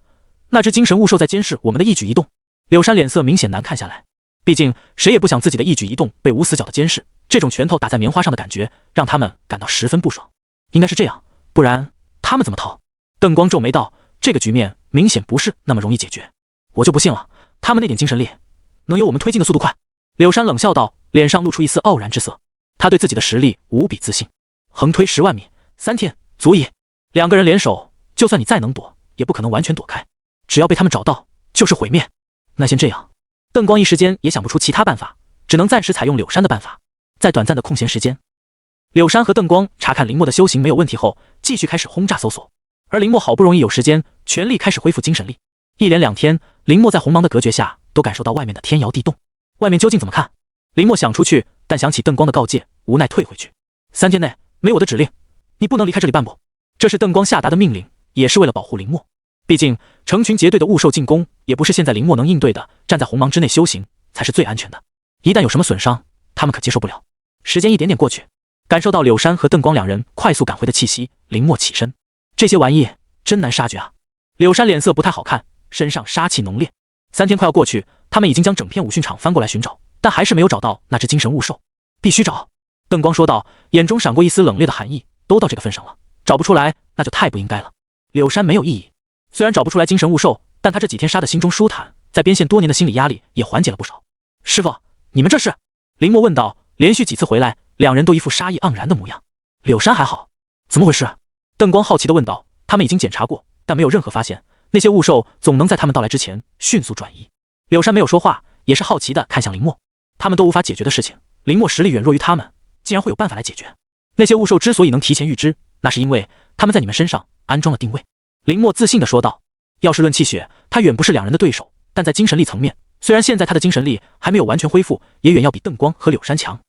那只精神物兽在监视我们的一举一动？柳山脸色明显难看下来，毕竟谁也不想自己的一举一动被无死角的监视，这种拳头打在棉花上的感觉让他们感到十分不爽。应该是这样，不然他们怎么逃？邓光皱眉道，这个局面明显不是那么容易解决。我就不信了，他们那点精神力能有我们推进的速度快。柳山冷笑道，脸上露出一丝傲然之色。他对自己的实力无比自信，横推10万米，3天足矣。2个人联手，就算你再能躲，也不可能完全躲开。只要被他们找到，就是毁灭。那先这样。邓光一时间也想不出其他办法，只能暂时采用柳山的办法。在短暂的空闲时间，柳山和邓光查看林默的修行没有问题后，继续开始轰炸搜索。而林默好不容易有时间，全力开始恢复精神力。一连2天，林默在红芒的隔绝下，都感受到外面的天摇地动。外面究竟怎么看？林默想出去，但想起邓光的告诫，无奈退回去。3天内没我的指令，你不能离开这里半步。这是邓光下达的命令，也是为了保护林默。毕竟成群结队的物兽进攻，也不是现在林默能应对的。站在红芒之内修行，才是最安全的。一旦有什么损伤，他们可接受不了。时间一点点过去，感受到柳山和邓光两人快速赶回的气息，林默起身。这些玩意真难杀绝啊！柳山脸色不太好看，身上杀气浓烈。3天快要过去，他们已经将整片武训场翻过来寻找，但还是没有找到那只精神物兽。必须找！邓光说道，眼中闪过一丝冷冽的寒意。都到这个份上了，找不出来那就太不应该了。柳山没有异议，虽然找不出来精神物兽，但他这几天杀得心中舒坦，在边线多年的心理压力也缓解了不少。师傅，你们这是？林默问道。连续几次回来，两人都一副杀意盎然的模样。柳山还好，怎么回事？邓光好奇地问道。他们已经检查过，但没有任何发现，那些物兽总能在他们到来之前迅速转移。柳山没有说话，也是好奇地看向林默。他们都无法解决的事情，林默实力远弱于他们，竟然会有办法来解决。那些物兽之所以能提前预知，那是因为他们在你们身上安装了定位。林默自信地说道。要是论气血，他远不是两人的对手，但在精神力层面，虽然现在他的精神力还没有完全恢复，也远要比邓光和柳山强。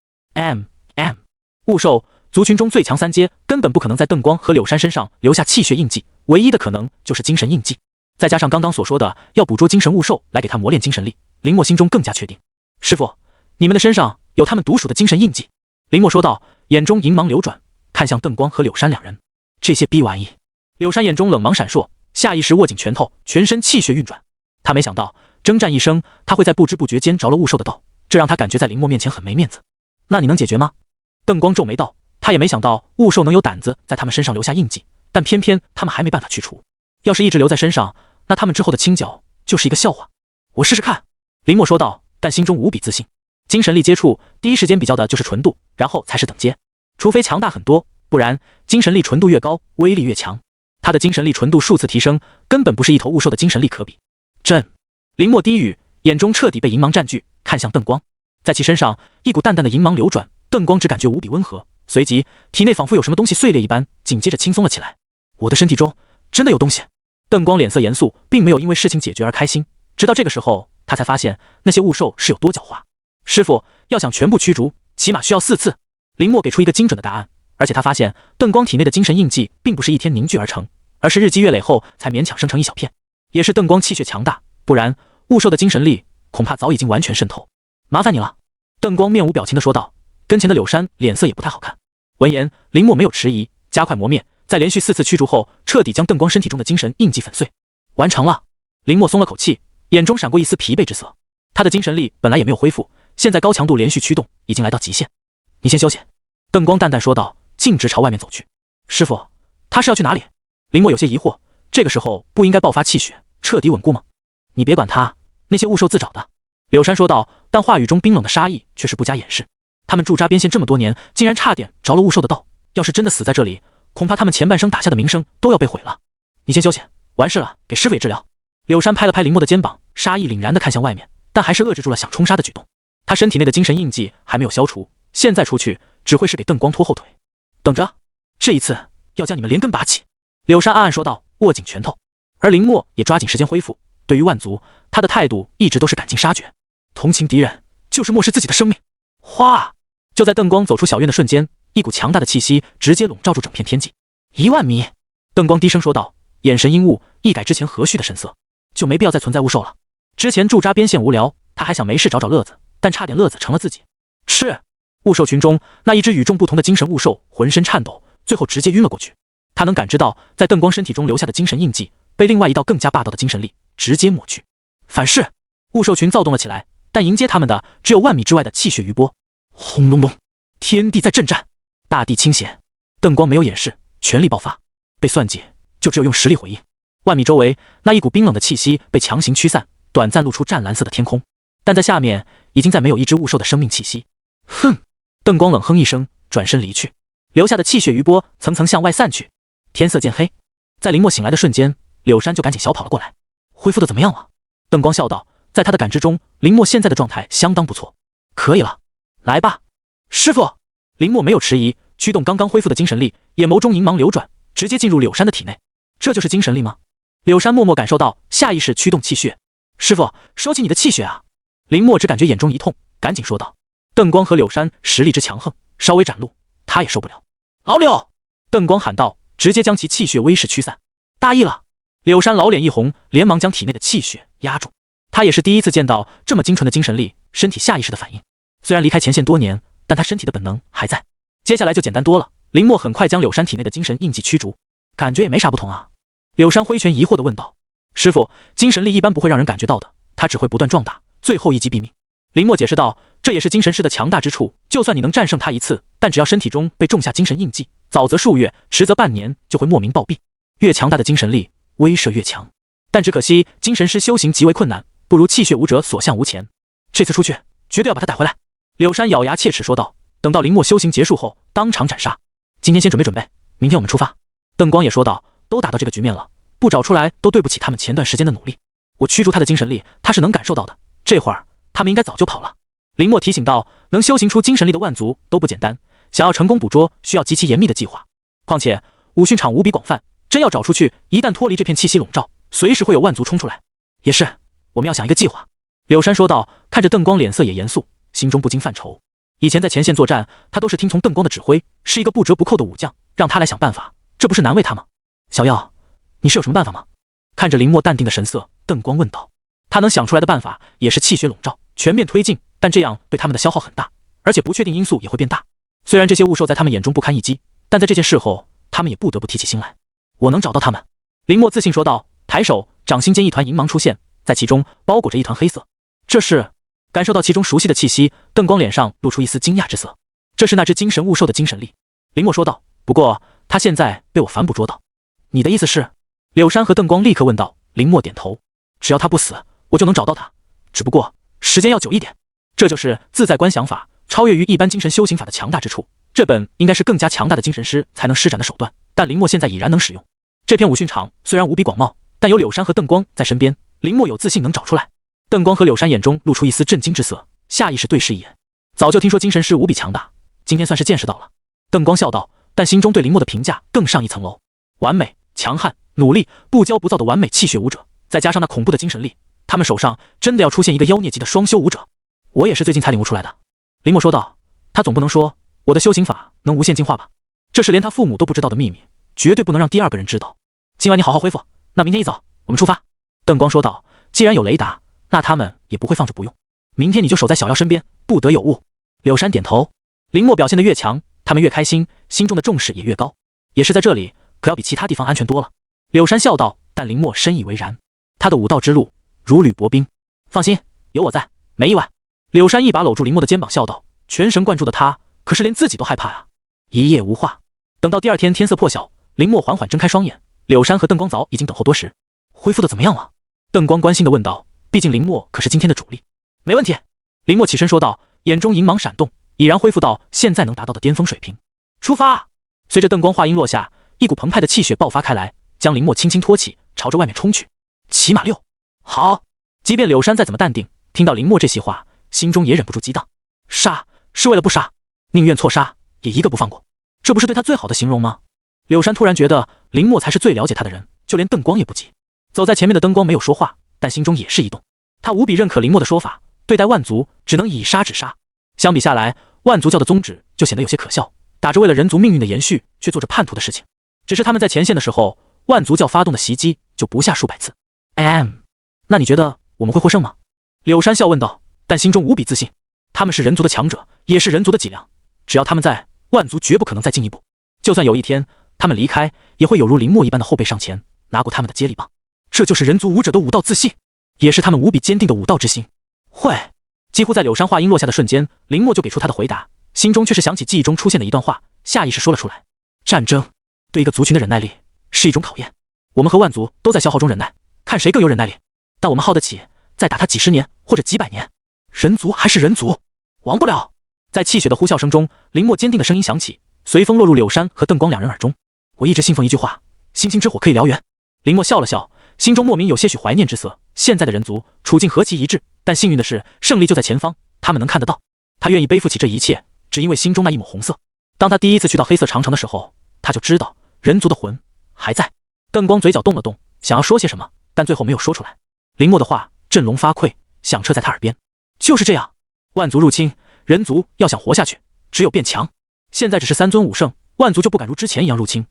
物兽族群中最强3阶，根本不可能在邓光和柳山身上留下气血印记，唯一的可能就是精神印记。再加上刚刚所说的要捕捉精神物兽来给他磨练精神力，林默心中更加确定。师傅，你们的身上有他们独属的精神印记。林默说道，眼中银芒流转，看向邓光和柳山两人。这些逼玩意！柳山眼中冷芒闪烁，下意识握紧拳头，全身气血运转。他没想到征战一生，他会在不知不觉间着了雾兽的道，这让他感觉在林墨面前很没面子。那你能解决吗？邓光皱眉道。他也没想到雾兽能有胆子在他们身上留下印记，但偏偏他们还没办法去除。要是一直留在身上，那他们之后的清剿就是一个笑话。我试试看，林墨说道，但心中无比自信。精神力接触，第一时间比较的就是纯度，然后才是等阶。除非强大很多，不然精神力纯度越高，威力越强。他的精神力纯度数次提升，根本不是一头雾兽的精神力可比。朕，林墨低语，眼中彻底被银芒占据，看向邓光，在其身上一股淡淡的银芒流转，邓光只感觉无比温和，随即体内仿佛有什么东西碎裂一般，紧接着轻松了起来。我的身体中真的有东西。邓光脸色严肃，并没有因为事情解决而开心，直到这个时候他才发现那些雾兽是有多狡猾。师傅，要想全部驱逐，起码需要4次。林墨给出一个精准的答案，而且他发现邓光体内的精神印记并不是一天凝聚而成，而是日积月累后才勉强生成一小片。也是邓光气血强大，不然雾兽的精神力恐怕早已经完全渗透。麻烦你了。邓光面无表情地说道，跟前的柳山脸色也不太好看。闻言，林墨没有迟疑，加快磨灭，在连续4次驱逐后，彻底将邓光身体中的精神印记粉碎。完成了。林墨松了口气，眼中闪过一丝疲惫之色。他的精神力本来也没有恢复，现在高强度连续驱动已经来到极限。你先休息。邓光淡淡说道，径直朝外面走去。师傅，他是要去哪里？林墨有些疑惑，这个时候不应该爆发气血，彻底稳固吗？你别管他，那些雾兽自找的。柳山说道，但话语中冰冷的杀意却是不加掩饰。他们驻扎边线这么多年，竟然差点着了雾兽的道，要是真的死在这里，恐怕他们前半生打下的名声都要被毁了。你先休息，完事了给师傅也治疗。柳山拍了拍林墨的肩膀，杀意凛然地看向外面，但还是遏制住了想冲杀的举动。他身体内的精神印记还没有消除，现在出去只会是给邓光拖后腿。等着，这一次要将你们连根拔起。柳山暗暗说道，握紧拳头。而林墨也抓紧时间恢复，对于万族，他的态度一直都是赶尽杀绝，同情敌人就是漠视自己的生命。哗！就在邓光走出小院的瞬间，一股强大的气息直接笼罩住整片天际。10000米。邓光低声说道，眼神阴雾，一改之前和煦的神色。就没必要再存在雾兽了。之前驻扎边线无聊，他还想没事找找乐子，但差点乐子成了自己。是。雾兽群中那一只与众不同的精神雾兽浑身颤抖，最后直接晕了过去。他能感知到在邓光身体中留下的精神印记被另外一道更加霸道的精神力直接抹去。反噬！雾兽群躁动了起来，但迎接他们的只有10000米之外的气血余波。轰隆隆！天地在震颤，大地倾斜。邓光没有掩饰，全力爆发。被算计，就只有用实力回应。10000米周围那一股冰冷的气息被强行驱散，短暂露出湛蓝色的天空，但在下面已经再没有一只雾兽的生命气息。哼！邓光冷哼一声，转身离去，留下的气血余波层层向外散去。天色渐黑，在林墨醒来的瞬间，柳山就赶紧小跑了过来。恢复的怎么样了？邓光笑道，在他的感知中，林墨现在的状态相当不错。可以了，来吧，师傅。林墨没有迟疑，驱动刚刚恢复的精神力，眼眸中银芒流转，直接进入柳山的体内。这就是精神力吗？柳山默默感受到，下意识驱动气血。师傅，收起你的气血啊！林墨只感觉眼中一痛，赶紧说道。邓光和柳山实力之强横，稍微展露，他也受不了。老柳！邓光喊道，直接将其气血威势驱散。大意了！柳山老脸一红，连忙将体内的气血压住。他也是第一次见到这么精纯的精神力，身体下意识的反应。虽然离开前线多年，但他身体的本能还在。接下来就简单多了，林墨很快将柳山体内的精神印记驱逐，感觉也没啥不同啊。柳山挥拳疑惑地问道：“师傅，精神力一般不会让人感觉到的，它只会不断壮大，最后一击毙命。”林墨解释道：“这也是精神师的强大之处，就算你能战胜他一次，但只要身体中被种下精神印记，早则数月，迟则半年，就会莫名暴毙。越强大的精神力，威慑越强。但只可惜，精神师修行极为困难，不如气血武者所向无前。这次出去，绝对要把他带回来。”柳山咬牙切齿说道。等到林墨修行结束后，当场斩杀。今天先准备准备，明天我们出发。邓光也说道：“都打到这个局面了，不找出来都对不起他们前段时间的努力。我驱逐他的精神力，他是能感受到的。这会儿他们应该早就跑了。”林墨提醒道：“能修行出精神力的万族都不简单，想要成功捕捉，需要极其严密的计划。况且武训场无比广泛，真要找出去，一旦脱离这片气息笼罩，随时会有万族冲出来。也是，我们要想一个计划。”柳山说道，看着邓光脸色也严肃，心中不禁犯愁。以前在前线作战，他都是听从邓光的指挥，是一个不折不扣的武将，让他来想办法，这不是难为他吗？小耀，你是有什么办法吗？看着林墨淡定的神色，邓光问道。他能想出来的办法也是气血笼罩，全面推进，但这样对他们的消耗很大，而且不确定因素也会变大。虽然这些雾兽在他们眼中不堪一击，但在这件事后，他们也不得不提起心来。我能找到他们。林默自信说道，抬手，掌心间一团银芒出现，在其中包裹着一团黑色。这是？感受到其中熟悉的气息，邓光脸上露出一丝惊讶之色。这是那只精神物兽的精神力。林默说道，不过他现在被我反捕捉到。你的意思是？柳山和邓光立刻问道。林默点头，只要他不死，我就能找到他，只不过时间要久一点。这就是自在观想法超越于一般精神修行法的强大之处。这本应该是更加强大的精神师才能施展的手段，但林默现在已然能使用。这片武训场虽然无比广袤，但有柳山和邓光在身边，林默有自信能找出来。邓光和柳山眼中露出一丝震惊之色，下意识对视一眼。早就听说精神师无比强大，今天算是见识到了。邓光笑道，但心中对林默的评价更上一层楼。完美、强悍、努力、不骄不躁的完美气血武者，再加上那恐怖的精神力，他们手上真的要出现一个妖孽级的双修武者。我也是最近才领悟出来的。林默说道，他总不能说我的修行法能无限进化吧？这是连他父母都不知道的秘密，绝对不能让第二个人知道。今晚你好好恢复，那明天一早我们出发。邓光说道，既然有雷达，那他们也不会放着不用。明天你就守在小妖身边，不得有误。柳山点头。林默表现得越强，他们越开心，心中的重视也越高。也是在这里，可要比其他地方安全多了。柳山笑道，但林默深以为然。他的武道之路如履薄冰，放心，有我在，没意外。柳山一把搂住林默的肩膀，笑道，全神贯注的他可是连自己都害怕啊。一夜无话，等到第二天天色破晓，林默缓缓睁开双眼，柳山和邓光早已经等候多时。恢复的怎么样了？邓光关心地问道，毕竟林默可是今天的主力。没问题。林默起身说道，眼中银芒闪动，已然恢复到现在能达到的巅峰水平。出发！随着邓光话音落下，一股澎湃的气血爆发开来，将林默轻轻托起，朝着外面冲去。骑马6，好！即便柳山再怎么淡定，听到林默这席话，心中也忍不住激荡。杀是为了不杀，宁愿错杀也一个不放过，这不是对他最好的形容吗？柳山突然觉得林默才是最了解他的人，就连邓光也不及。走在前面的灯光没有说话，但心中也是一动。他无比认可林默的说法，对待万族只能以杀止杀。相比下来，万族教的宗旨就显得有些可笑，打着为了人族命运的延续，却做着叛徒的事情。只是他们在前线的时候，万族教发动的袭击就不下数百次。那你觉得我们会获胜吗？柳山笑问道，但心中无比自信。他们是人族的强者，也是人族的脊梁，只要他们在，万族绝不可能再进一步。就算有一天他们离开，也会有如林默一般的后辈上前拿过他们的接力棒。这就是人族武者的武道自信，也是他们无比坚定的武道之心。会。几乎在柳山话音落下的瞬间，林默就给出他的回答，心中却是想起记忆中出现的一段话，下意识说了出来。战争对一个族群的忍耐力是一种考验，我们和万族都在消耗中忍耐，看谁更有忍耐力。但我们耗得起再打他几十年或者几百年，人族还是人族，亡不了。在气血的呼啸声中，林默坚定的声音响起，随风落入柳山和邓光两人耳中。我一直信奉一句话，星星之火可以燎原。林默笑了笑，心中莫名有些许怀念之色。现在的人族处境何其一致，但幸运的是胜利就在前方，他们能看得到。他愿意背负起这一切，只因为心中那一抹红色。当他第一次去到黑色长城的时候，他就知道人族的魂还在。邓光嘴角动了动，想要说些什么，但最后没有说出来。林默的话振聋发聩，响彻在他耳边。就是这样，万族入侵，人族要想活下去，只有变强。现在只是3尊武圣，万族就不敢如之前一样入侵。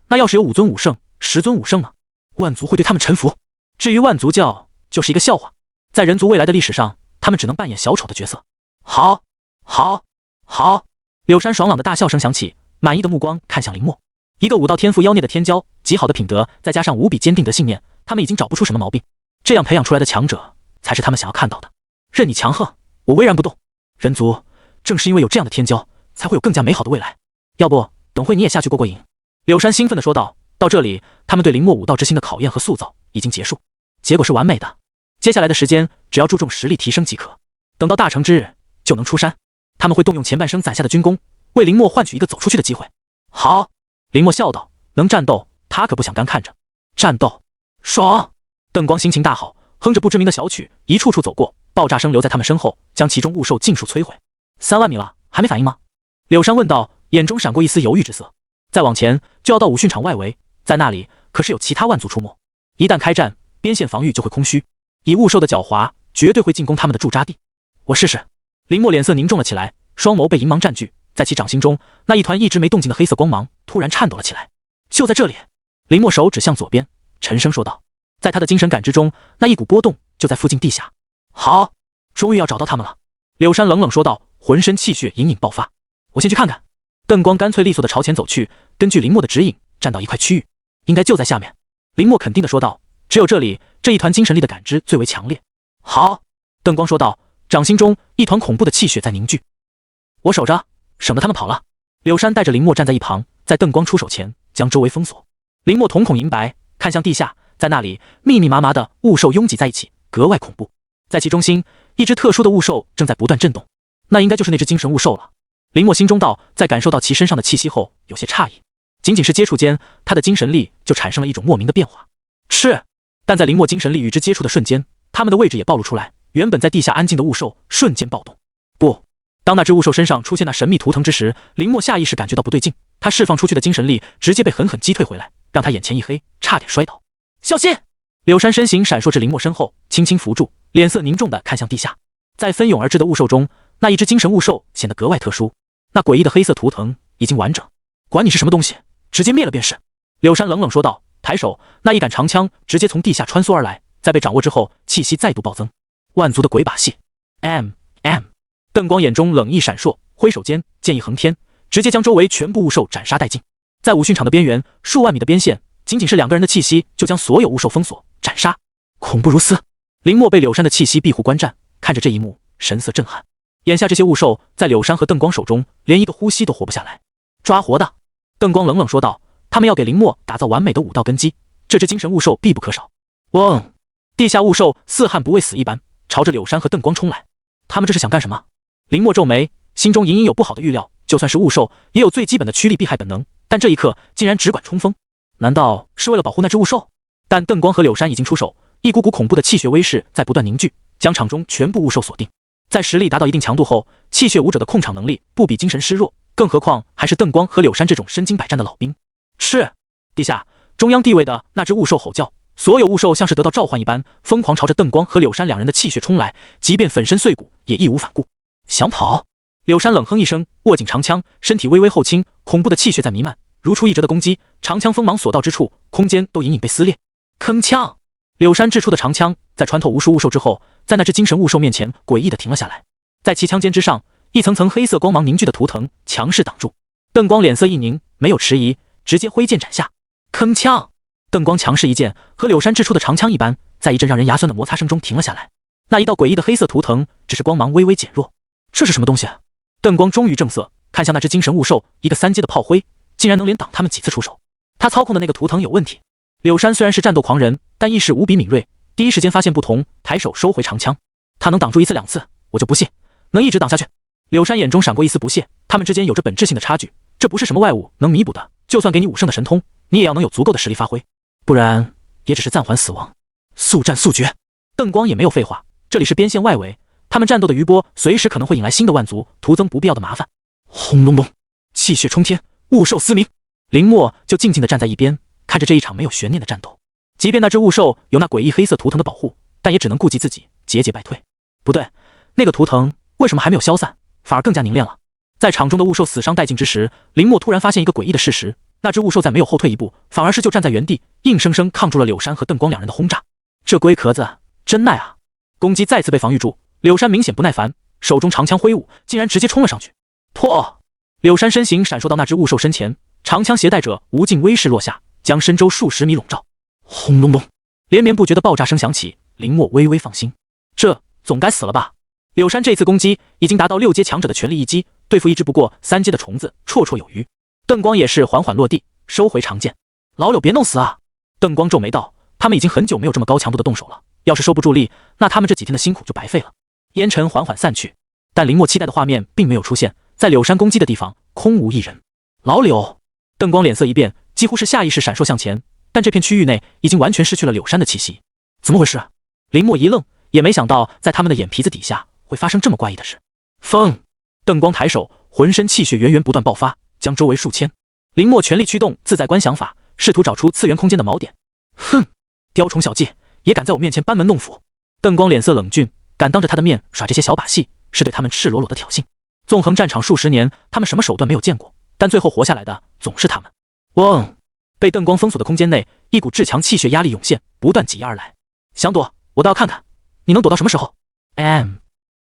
那要是有5尊武圣、10尊武圣呢？万族会对他们臣服。至于万族教，就是一个笑话。在人族未来的历史上，他们只能扮演小丑的角色。好，好，好！柳山爽朗的大笑声响起，满意的目光看向林默。一个武道天赋妖孽的天骄，极好的品德，再加上无比坚定的信念，他们已经找不出什么毛病。这样培养出来的强者，才是他们想要看到的。任你强横，我巍然不动。人族正是因为有这样的天骄，才会有更加美好的未来。要不等会你也下去过过瘾？柳山兴奋地说道。到这里，他们对林默武道之心的考验和塑造已经结束，结果是完美的。接下来的时间，只要注重实力提升即可。等到大成之日，就能出山。他们会动用前半生攒下的军功，为林默换取一个走出去的机会。好，林默笑道，能战斗，他可不想干看着。战斗，爽！邓光心情大好，哼着不知名的小曲，一处处走过，爆炸声留在他们身后，将其中物兽尽数摧毁。3万米了，还没反应吗？柳山问道，眼中闪过一丝犹豫之色。再往前就要到武训场外围，在那里可是有其他万族出没，一旦开战，边线防御就会空虚，以物兽的狡猾，绝对会进攻他们的驻扎地。我试试。林默脸色凝重了起来，双眸被银芒占据，在其掌心中，那一团一直没动静的黑色光芒突然颤抖了起来。就在这里，林默手指向左边，沉声说道。在他的精神感知中，那一股波动就在附近地下。好，终于要找到他们了。柳山冷冷说道，浑身气血隐隐爆发。我先去看看。邓光干脆利索地朝前走去，根据林默的指引，站到一块区域，应该就在下面。林默肯定地说道：“只有这里，这一团精神力的感知最为强烈。”好，邓光说道，掌心中一团恐怖的气血在凝聚。我守着，省得他们跑了。柳山带着林默站在一旁，在邓光出手前将周围封锁。林默瞳孔银白，看向地下，在那里密密麻麻的雾兽拥挤在一起，格外恐怖。在其中心，一只特殊的雾兽正在不断震动，那应该就是那只精神雾兽了。林默心中道，在感受到其身上的气息后，有些诧异。仅仅是接触间，他的精神力就产生了一种莫名的变化。是，但在林默精神力与之接触的瞬间，他们的位置也暴露出来。原本在地下安静的雾兽瞬间暴动。不，当那只雾兽身上出现那神秘图腾之时，林默下意识感觉到不对劲，他释放出去的精神力直接被狠狠击退回来，让他眼前一黑，差点摔倒。小心！柳山身形闪烁至林默身后，轻轻扶住，脸色凝重地看向地下。在蜂涌而至的雾兽中，那一只精神雾兽显得格外特殊，那诡异的黑色图腾已经完整。管你是什么东西，直接灭了便是。柳山冷冷说道，抬手，那一杆长枪直接从地下穿梭而来，在被掌握之后，气息再度暴增。万族的鬼把戏。邓光眼中冷意闪烁，挥手间剑意横天，直接将周围全部雾兽斩杀殆尽。在武训场的边缘，数万米的边线，仅仅是两个人的气息就将所有雾兽封锁斩杀，恐怖如斯。林默被柳山的气息庇护观战，看着这一幕，神色震撼。眼下这些雾兽在柳山和邓光手中，连一个呼吸都活不下来。抓活的！邓光冷冷说道，他们要给林默打造完美的武道根基，这只精神雾兽必不可少。嗡！地下雾兽似悍不畏死一般，朝着柳山和邓光冲来。他们这是想干什么？林默皱眉，心中隐隐有不好的预料。就算是雾兽，也有最基本的趋利避害本能，但这一刻竟然只管冲锋，难道是为了保护那只雾兽？但邓光和柳山已经出手，一股股恐怖的气血威势在不断凝聚，将场中全部雾兽锁定。在实力达到一定强度后，气血武者的控场能力不比精神师弱，更何况还是邓光和柳山这种身经百战的老兵。是，地下中央地位的那只雾兽吼叫，所有雾兽像是得到召唤一般，疯狂朝着邓光和柳山两人的气血冲来，即便粉身碎骨也义无反顾。想跑？柳山冷哼一声，握紧长枪，身体微微后倾，恐怖的气血在弥漫，如出一辙的攻击，长枪锋芒所到之处，空间都隐隐被撕裂。铿锵！柳山掷出的长枪在穿透无数雾兽之后，在那只精神雾兽面前诡异地停了下来。在其枪尖之上，一层层黑色光芒凝聚的图腾强势挡住。邓光脸色一凝，没有迟疑，直接挥剑斩下。铿锵！邓光强势一剑，和柳山掷出的长枪一般，在一阵让人牙酸的摩擦声中停了下来。那一道诡异的黑色图腾只是光芒微微减弱。这是什么东西？邓光终于正色，看向那只精神雾兽，一个3阶的炮灰，竟然能连挡他们几次出手。他操控的那个图腾有问题。柳山虽然是战斗狂人，但意识无比敏锐，第一时间发现不同，抬手收回长枪。他能挡住1次2次，我就不信能一直挡下去。柳山眼中闪过一丝不屑，他们之间有着本质性的差距，这不是什么外物能弥补的，就算给你武圣的神通，你也要能有足够的实力发挥，不然也只是暂缓死亡。速战速决！邓光也没有废话，这里是边线外围，他们战斗的余波随时可能会引来新的万族，徒增不必要的麻烦。轰隆隆，气血冲天，雾兽嘶鸣。林默就静静地站在一边，看着这一场没有悬念的战斗。即便那只雾兽有那诡异黑色图腾的保护，但也只能顾及自己，节节败退。不对，那个图腾为什么还没有消散，反而更加凝练了？在场中的雾兽死伤殆尽之时，林默突然发现一个诡异的事实，那只雾兽在没有后退一步，反而是就站在原地，硬生生抗住了柳山和邓光两人的轰炸。这龟壳子真耐啊！攻击再次被防御住，柳山明显不耐烦，手中长枪挥舞，竟然直接冲了上去。破！柳山身形闪烁到那只雾兽身前，长枪携带着无尽威势落下，将身周数十米笼罩。轰隆隆，连绵不绝的爆炸声响起，林默微微放心，这总该死了吧？柳山这次攻击已经达到6阶强者的全力一击，对付一只不过3阶的虫子绰绰有余。邓光也是缓缓落地，收回长剑。老柳别弄死啊！邓光皱眉道，他们已经很久没有这么高强度的动手了，要是收不住力，那他们这几天的辛苦就白费了。烟尘缓缓散去，但林默期待的画面并没有出现，在柳山攻击的地方空无一人。老柳！邓光脸色一变，几乎是下意识闪烁向前，但这片区域内已经完全失去了柳山的气息。怎么回事？林默一愣，也没想到在他们的眼皮子底下会发生这么怪异的事。风！邓光抬手，浑身气血源源不断爆发，将周围数千。林默全力驱动自在观想法，试图找出次元空间的锚点。哼，雕虫小技，也敢在我面前班门弄斧！邓光脸色冷峻，敢当着他的面耍这些小把戏，是对他们赤裸裸的挑衅。纵横战场数十年，他们什么手段没有见过，但最后活下来的总是他们。嗡！被邓光封锁的空间内，一股至强气血压力涌现，不断挤压而来。想躲，我倒要看看你能躲到什么时候。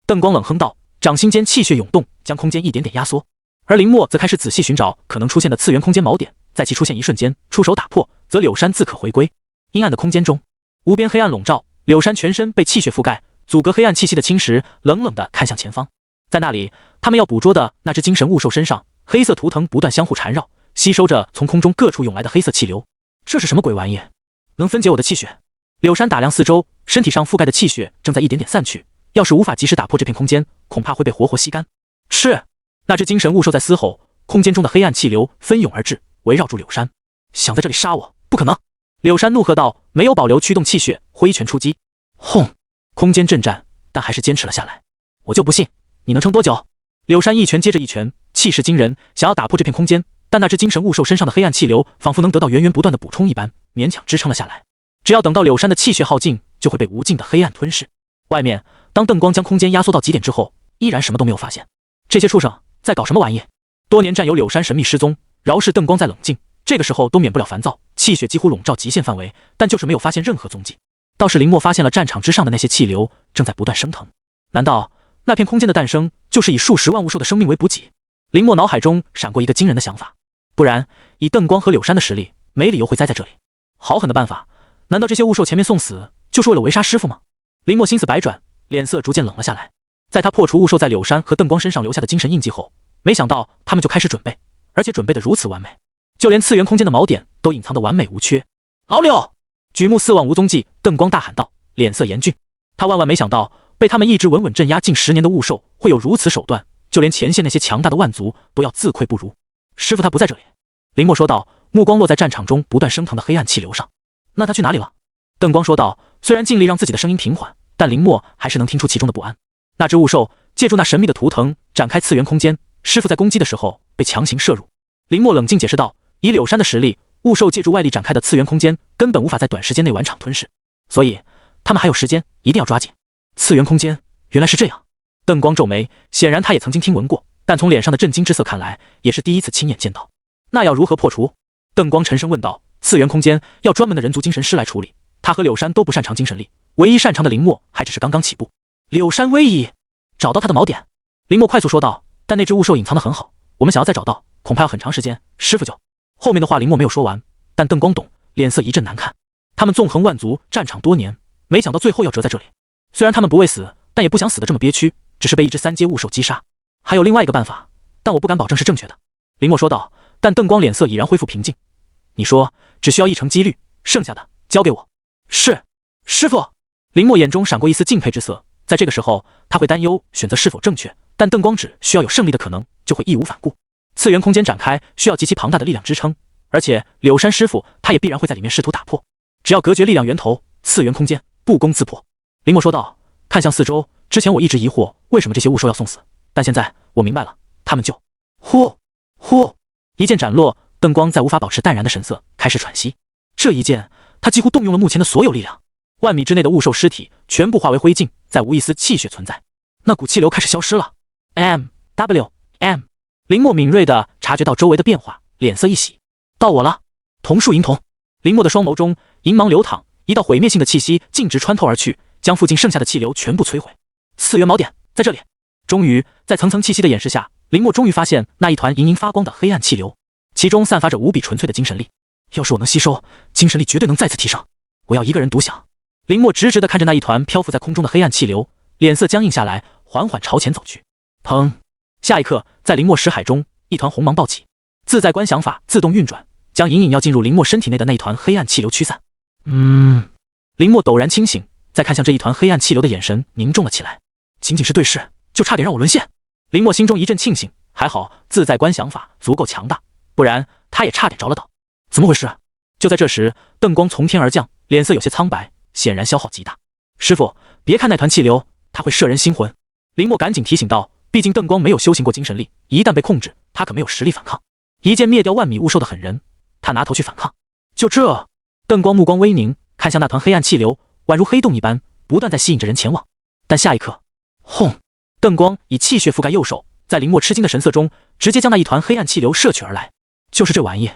邓光冷哼道，掌心间气血涌动，将空间一点点压缩。而林默则开始仔细寻找可能出现的次元空间锚点，在其出现一瞬间出手打破，则柳山自可回归。阴暗的空间中，无边黑暗笼罩，柳山全身被气血覆盖，阻隔黑暗气息的侵蚀冷冷地看向前方。在那里，他们要捕捉的那只精神物兽身上，黑色图腾不断相互缠绕，吸收着从空中各处涌来的黑色气流。这是什么鬼玩意？能分解我的气血？柳山打量四周，身体上覆盖的气血正在一点点散去，要是无法及时打破这片空间，恐怕会被活活吸干。是，那只精神物兽在嘶吼，空间中的黑暗气流奔涌而至，围绕住柳山。想在这里杀我，不可能！柳山怒喝道，没有保留驱动气血，挥拳出击。轰！空间震颤，但还是坚持了下来。我就不信你能撑多久！柳山一拳接着一拳，气势惊人，想要打破这片空间，但那只精神物兽身上的黑暗气流仿佛能得到源源不断的补充一般，勉强支撑了下来。只要等到柳山的气血耗尽，就会被无尽的黑暗吞噬。外面，当邓光将空间压缩到极点之后，依然什么都没有发现。这些畜生在搞什么玩意？多年战友柳山神秘失踪，饶是邓光在冷静，这个时候都免不了烦躁，气血几乎笼罩极限范围，但就是没有发现任何踪迹。倒是林默发现了战场之上的那些气流正在不断升腾。难道那片空间的诞生就是以数十万物兽的生命为补给？林默脑海中闪过一个惊人的想法，不然以邓光和柳山的实力，没理由会栽在这里。好狠的办法！难道这些物兽前面送死就是为了围杀师傅吗？林默心思百转，脸色逐渐冷了下来。在他破除物兽在柳山和邓光身上留下的精神印记后，没想到他们就开始准备，而且准备得如此完美，就连次元空间的锚点都隐藏得完美无缺。老柳！举目四望无踪迹，邓光大喊道，脸色严峻。他万万没想到，被他们一直稳稳镇压近10年的物兽会有如此手段，就连前线那些强大的万族都要自愧不如。师傅他不在这里，林默说道，目光落在战场中不断升腾的黑暗气流上。那他去哪里了？邓光说道，虽然尽力让自己的声音平缓，但林默还是能听出其中的不安。那只物兽借助那神秘的图腾展开次元空间，师傅在攻击的时候被强行摄入。林默冷静解释道，以柳山的实力，物兽借助外力展开的次元空间根本无法在短时间内完场吞噬，所以他们还有时间，一定要抓紧。次元空间原来是这样。邓光皱眉，显然他也曾经听闻过，但从脸上的震惊之色看来，也是第一次亲眼见到。那要如何破除？邓光沉声问道。次元空间要专门的人族精神师来处理，他和柳山都不擅长精神力，唯一擅长的林默还只是刚刚起步。柳山威仪，找到他的锚点。林默快速说道，但那只物兽隐藏得很好，我们想要再找到，恐怕要很长时间，师傅就……后面的话林默没有说完，但邓光懂，脸色一阵难看。他们纵横万族，战场多年，没想到最后要折在这里。虽然他们不畏死，但也不想死得这么憋屈，只是被一只3阶物兽击杀。还有另外一个办法，但我不敢保证是正确的。林默说道，但邓光脸色已然恢复平静。你说只需要1成几率，剩下的交给我。是，师傅。林默眼中闪过一丝敬佩之色，在这个时候他会担忧选择是否正确，但邓光只需要有胜利的可能，就会义无反顾。次元空间展开需要极其庞大的力量支撑，而且柳山师傅他也必然会在里面试图打破，只要隔绝力量源头，次元空间不攻自破。林默说道，看向四周，之前我一直疑惑为什么这些物兽要送死，但现在我明白了，他们就……呼呼，一剑斩落。邓光再无法保持淡然的神色，开始喘息。这一剑，他几乎动用了目前的所有力量，万米之内的物兽尸体全部化为灰烬，再无一丝气血存在。那股气流开始消失了。M。林默敏锐地察觉到周围的变化，脸色一喜。到我了！桐树银瞳。林默的双眸中银芒流淌，一道毁灭性的气息径直穿透而去，将附近剩下的气流全部摧毁。次元锚点在这里。终于，在层层气息的掩饰下，林默终于发现那一团莹莹发光的黑暗气流，其中散发着无比纯粹的精神力。要是我能吸收，精神力绝对能再次提升。我要一个人独享。林默直直地看着那一团漂浮在空中的黑暗气流，脸色僵硬下来，缓缓朝前走去。砰！下一刻，在林默识海中，一团红芒爆起，自在观想法自动运转，将隐隐要进入林默身体内的那一团黑暗气流驱散。林默陡然清醒，再看向这一团黑暗气流的眼神凝重了起来。仅仅是对视，就差点让我沦陷。林默心中一阵庆幸，还好自在观想法足够强大，不然他也差点着了道。怎么回事？就在这时，邓光从天而降，脸色有些苍白，显然消耗极大。师傅，别看那团气流，它会摄人心魂。林默赶紧提醒道，毕竟邓光没有修行过精神力，一旦被控制，他可没有实力反抗。一剑灭掉万米物兽的狠人，他拿头去反抗？就这？邓光目光微凝，看向那团黑暗气流，宛如黑洞一般，不断在吸引着人前往。但下一刻，轰！邓光以气血覆盖右手，在林默吃惊的神色中，直接将那一团黑暗气流摄取而来。就是这玩意？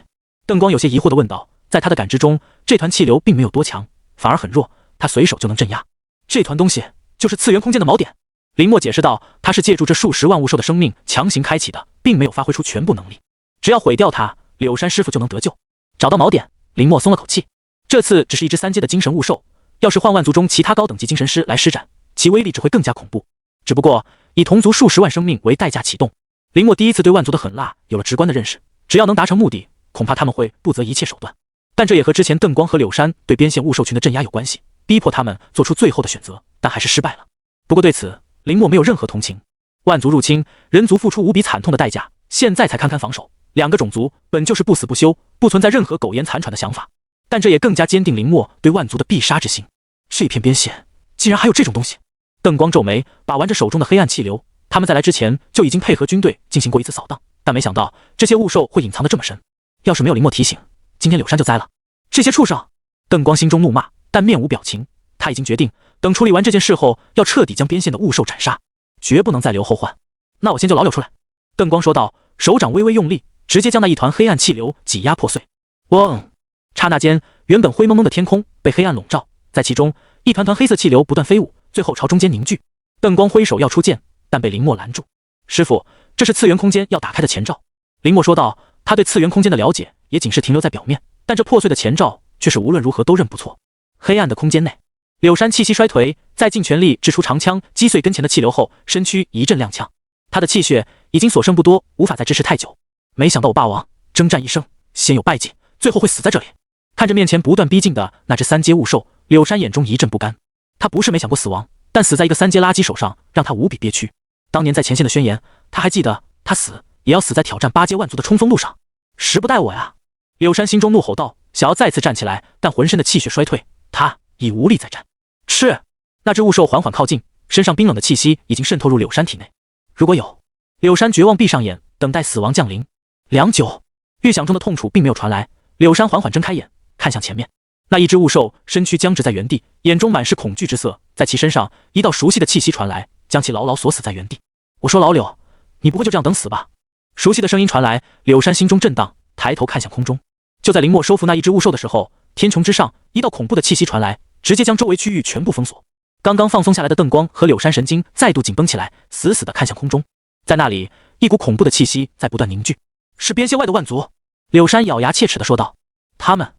邓光有些疑惑地问道。在他的感知中，这团气流并没有多强，反而很弱，他随手就能镇压。这团东西就是次元空间的锚点。林默解释道：“他是借助这数十万物兽的生命强行开启的，并没有发挥出全部能力。只要毁掉它，柳山师傅就能得救。”找到锚点，林默松了口气。这次只是一只3阶的精神物兽，要是换万族中其他高等级精神师来施展，其威力只会更加恐怖。只不过以同族数十万生命为代价启动，林默第一次对万族的狠辣有了直观的认识。只要能达成目的，恐怕他们会不择一切手段。但这也和之前邓光和柳山对边线物兽群的镇压有关系，逼迫他们做出最后的选择，但还是失败了。不过对此，林默没有任何同情。万族入侵，人族付出无比惨痛的代价，现在才堪堪防守。2个种族本就是不死不休，不存在任何苟延残喘的想法。但这也更加坚定林默对万族的必杀之心。这片边线竟然还有这种东西！邓光皱眉，把玩着手中的黑暗气流。他们在来之前就已经配合军队进行过一次扫荡，但没想到这些物兽会隐藏得这么深。要是没有林默提醒，今天柳山就栽了。这些畜生！邓光心中怒骂，但面无表情。他已经决定，等处理完这件事后，要彻底将边线的物兽斩杀，绝不能再留后患。那我先救老柳出来。邓光说道，手掌微微用力，直接将那一团黑暗气流挤压破碎。嗡！刹那间，原本灰蒙蒙的天空被黑暗笼罩，在其中，一团团黑色气流不断飞舞，最后朝中间凝聚。邓光挥手要出剑，但被林默拦住。师傅，这是次元空间要打开的前兆。林默说道，他对次元空间的了解也仅是停留在表面，但这破碎的前兆却是无论如何都认不错。黑暗的空间内，柳山气息衰颓，在尽全力掷出长枪击碎跟前的气流后，身躯一阵踉跄。他的气血已经所剩不多，无法再支持太久。没想到我霸王征战一生，先有败绩，最后会死在这里。看着面前不断逼近的那只3阶物兽，柳山眼中一阵不甘。他不是没想过死亡，但死在一个3阶垃圾手上，让他无比憋屈。当年在前线的宣言，他还记得，他死也要死在挑战8阶万族的冲锋路上。时不待我呀！柳山心中怒吼道，想要再次站起来，但浑身的气血衰退，他已无力再战。是，那只物兽缓缓靠近，身上冰冷的气息已经渗透入柳山体内。如果有，柳山绝望闭上眼，等待死亡降临。良久，预想中的痛楚并没有传来，柳山缓缓睁开眼，看向前面。那一只物兽身躯僵直在原地，眼中满是恐惧之色，在其身上一道熟悉的气息传来，将其牢牢锁死在原地。我说老柳，你不会就这样等死吧？熟悉的声音传来，柳山心中震荡，抬头看向空中。就在林默收服那一只物兽的时候，天穹之上一道恐怖的气息传来，直接将周围区域全部封锁。刚刚放松下来的邓光和柳山神经再度紧绷起来，死死地看向空中。在那里，一股恐怖的气息在不断凝聚。是边线外的万族。柳山咬牙切齿地说道，他们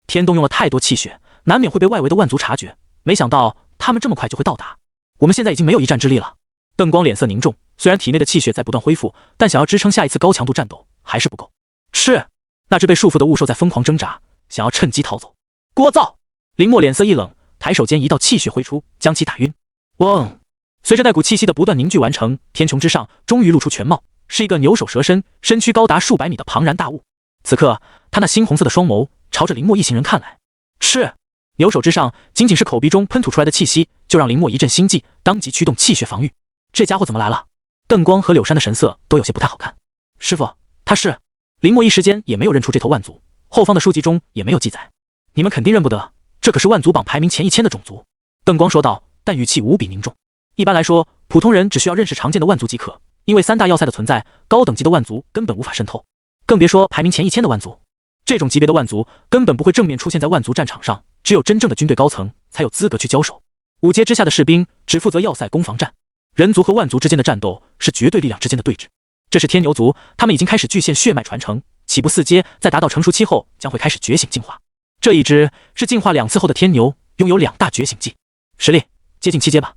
天动用了太多气血，难免会被外围的万族察觉，没想到他们这么快就会到达。我们现在已经没有一战之力了。邓光脸色凝重，虽然体内的气血在不断恢复，但想要支撑下一次高强度战斗还是不够。是，那只被束缚的物兽在疯狂挣扎，想要趁机逃走。聒噪！林默脸色一冷，抬手间一道气血挥出，将其打晕。嗡！随着那股气息的不断凝聚完成，天穹之上终于露出全貌，是一个牛首蛇身、身躯高达数百米的庞然大物。此刻，他那猩红色的双眸朝着林默一行人看来。是，牛首之上仅仅是口鼻中喷吐出来的气息，就让林默一阵心悸，当即驱动气血防御。这家伙怎么来了？邓光和柳山的神色都有些不太好看。师傅，他是……林默一时间也没有认出这头万族，后方的书籍中也没有记载。你们肯定认不得，这可是万族榜排名前1000的种族。邓光说道，但语气无比凝重。一般来说，普通人只需要认识常见的万族即可，因为3大要塞的存在，高等级的万族根本无法渗透，更别说排名前1000的万族。这种级别的万族根本不会正面出现在万族战场上，只有真正的军队高层才有资格去交手。5阶之下的士兵只负责要塞攻防战，人族和万族之间的战斗是绝对力量之间的对峙。这是天牛族，他们已经开始具现血脉传承，起步4阶，在达到成熟期后将会开始觉醒进化。这一只是进化2次后的天牛，拥有2大觉醒技，实力接近7阶吧。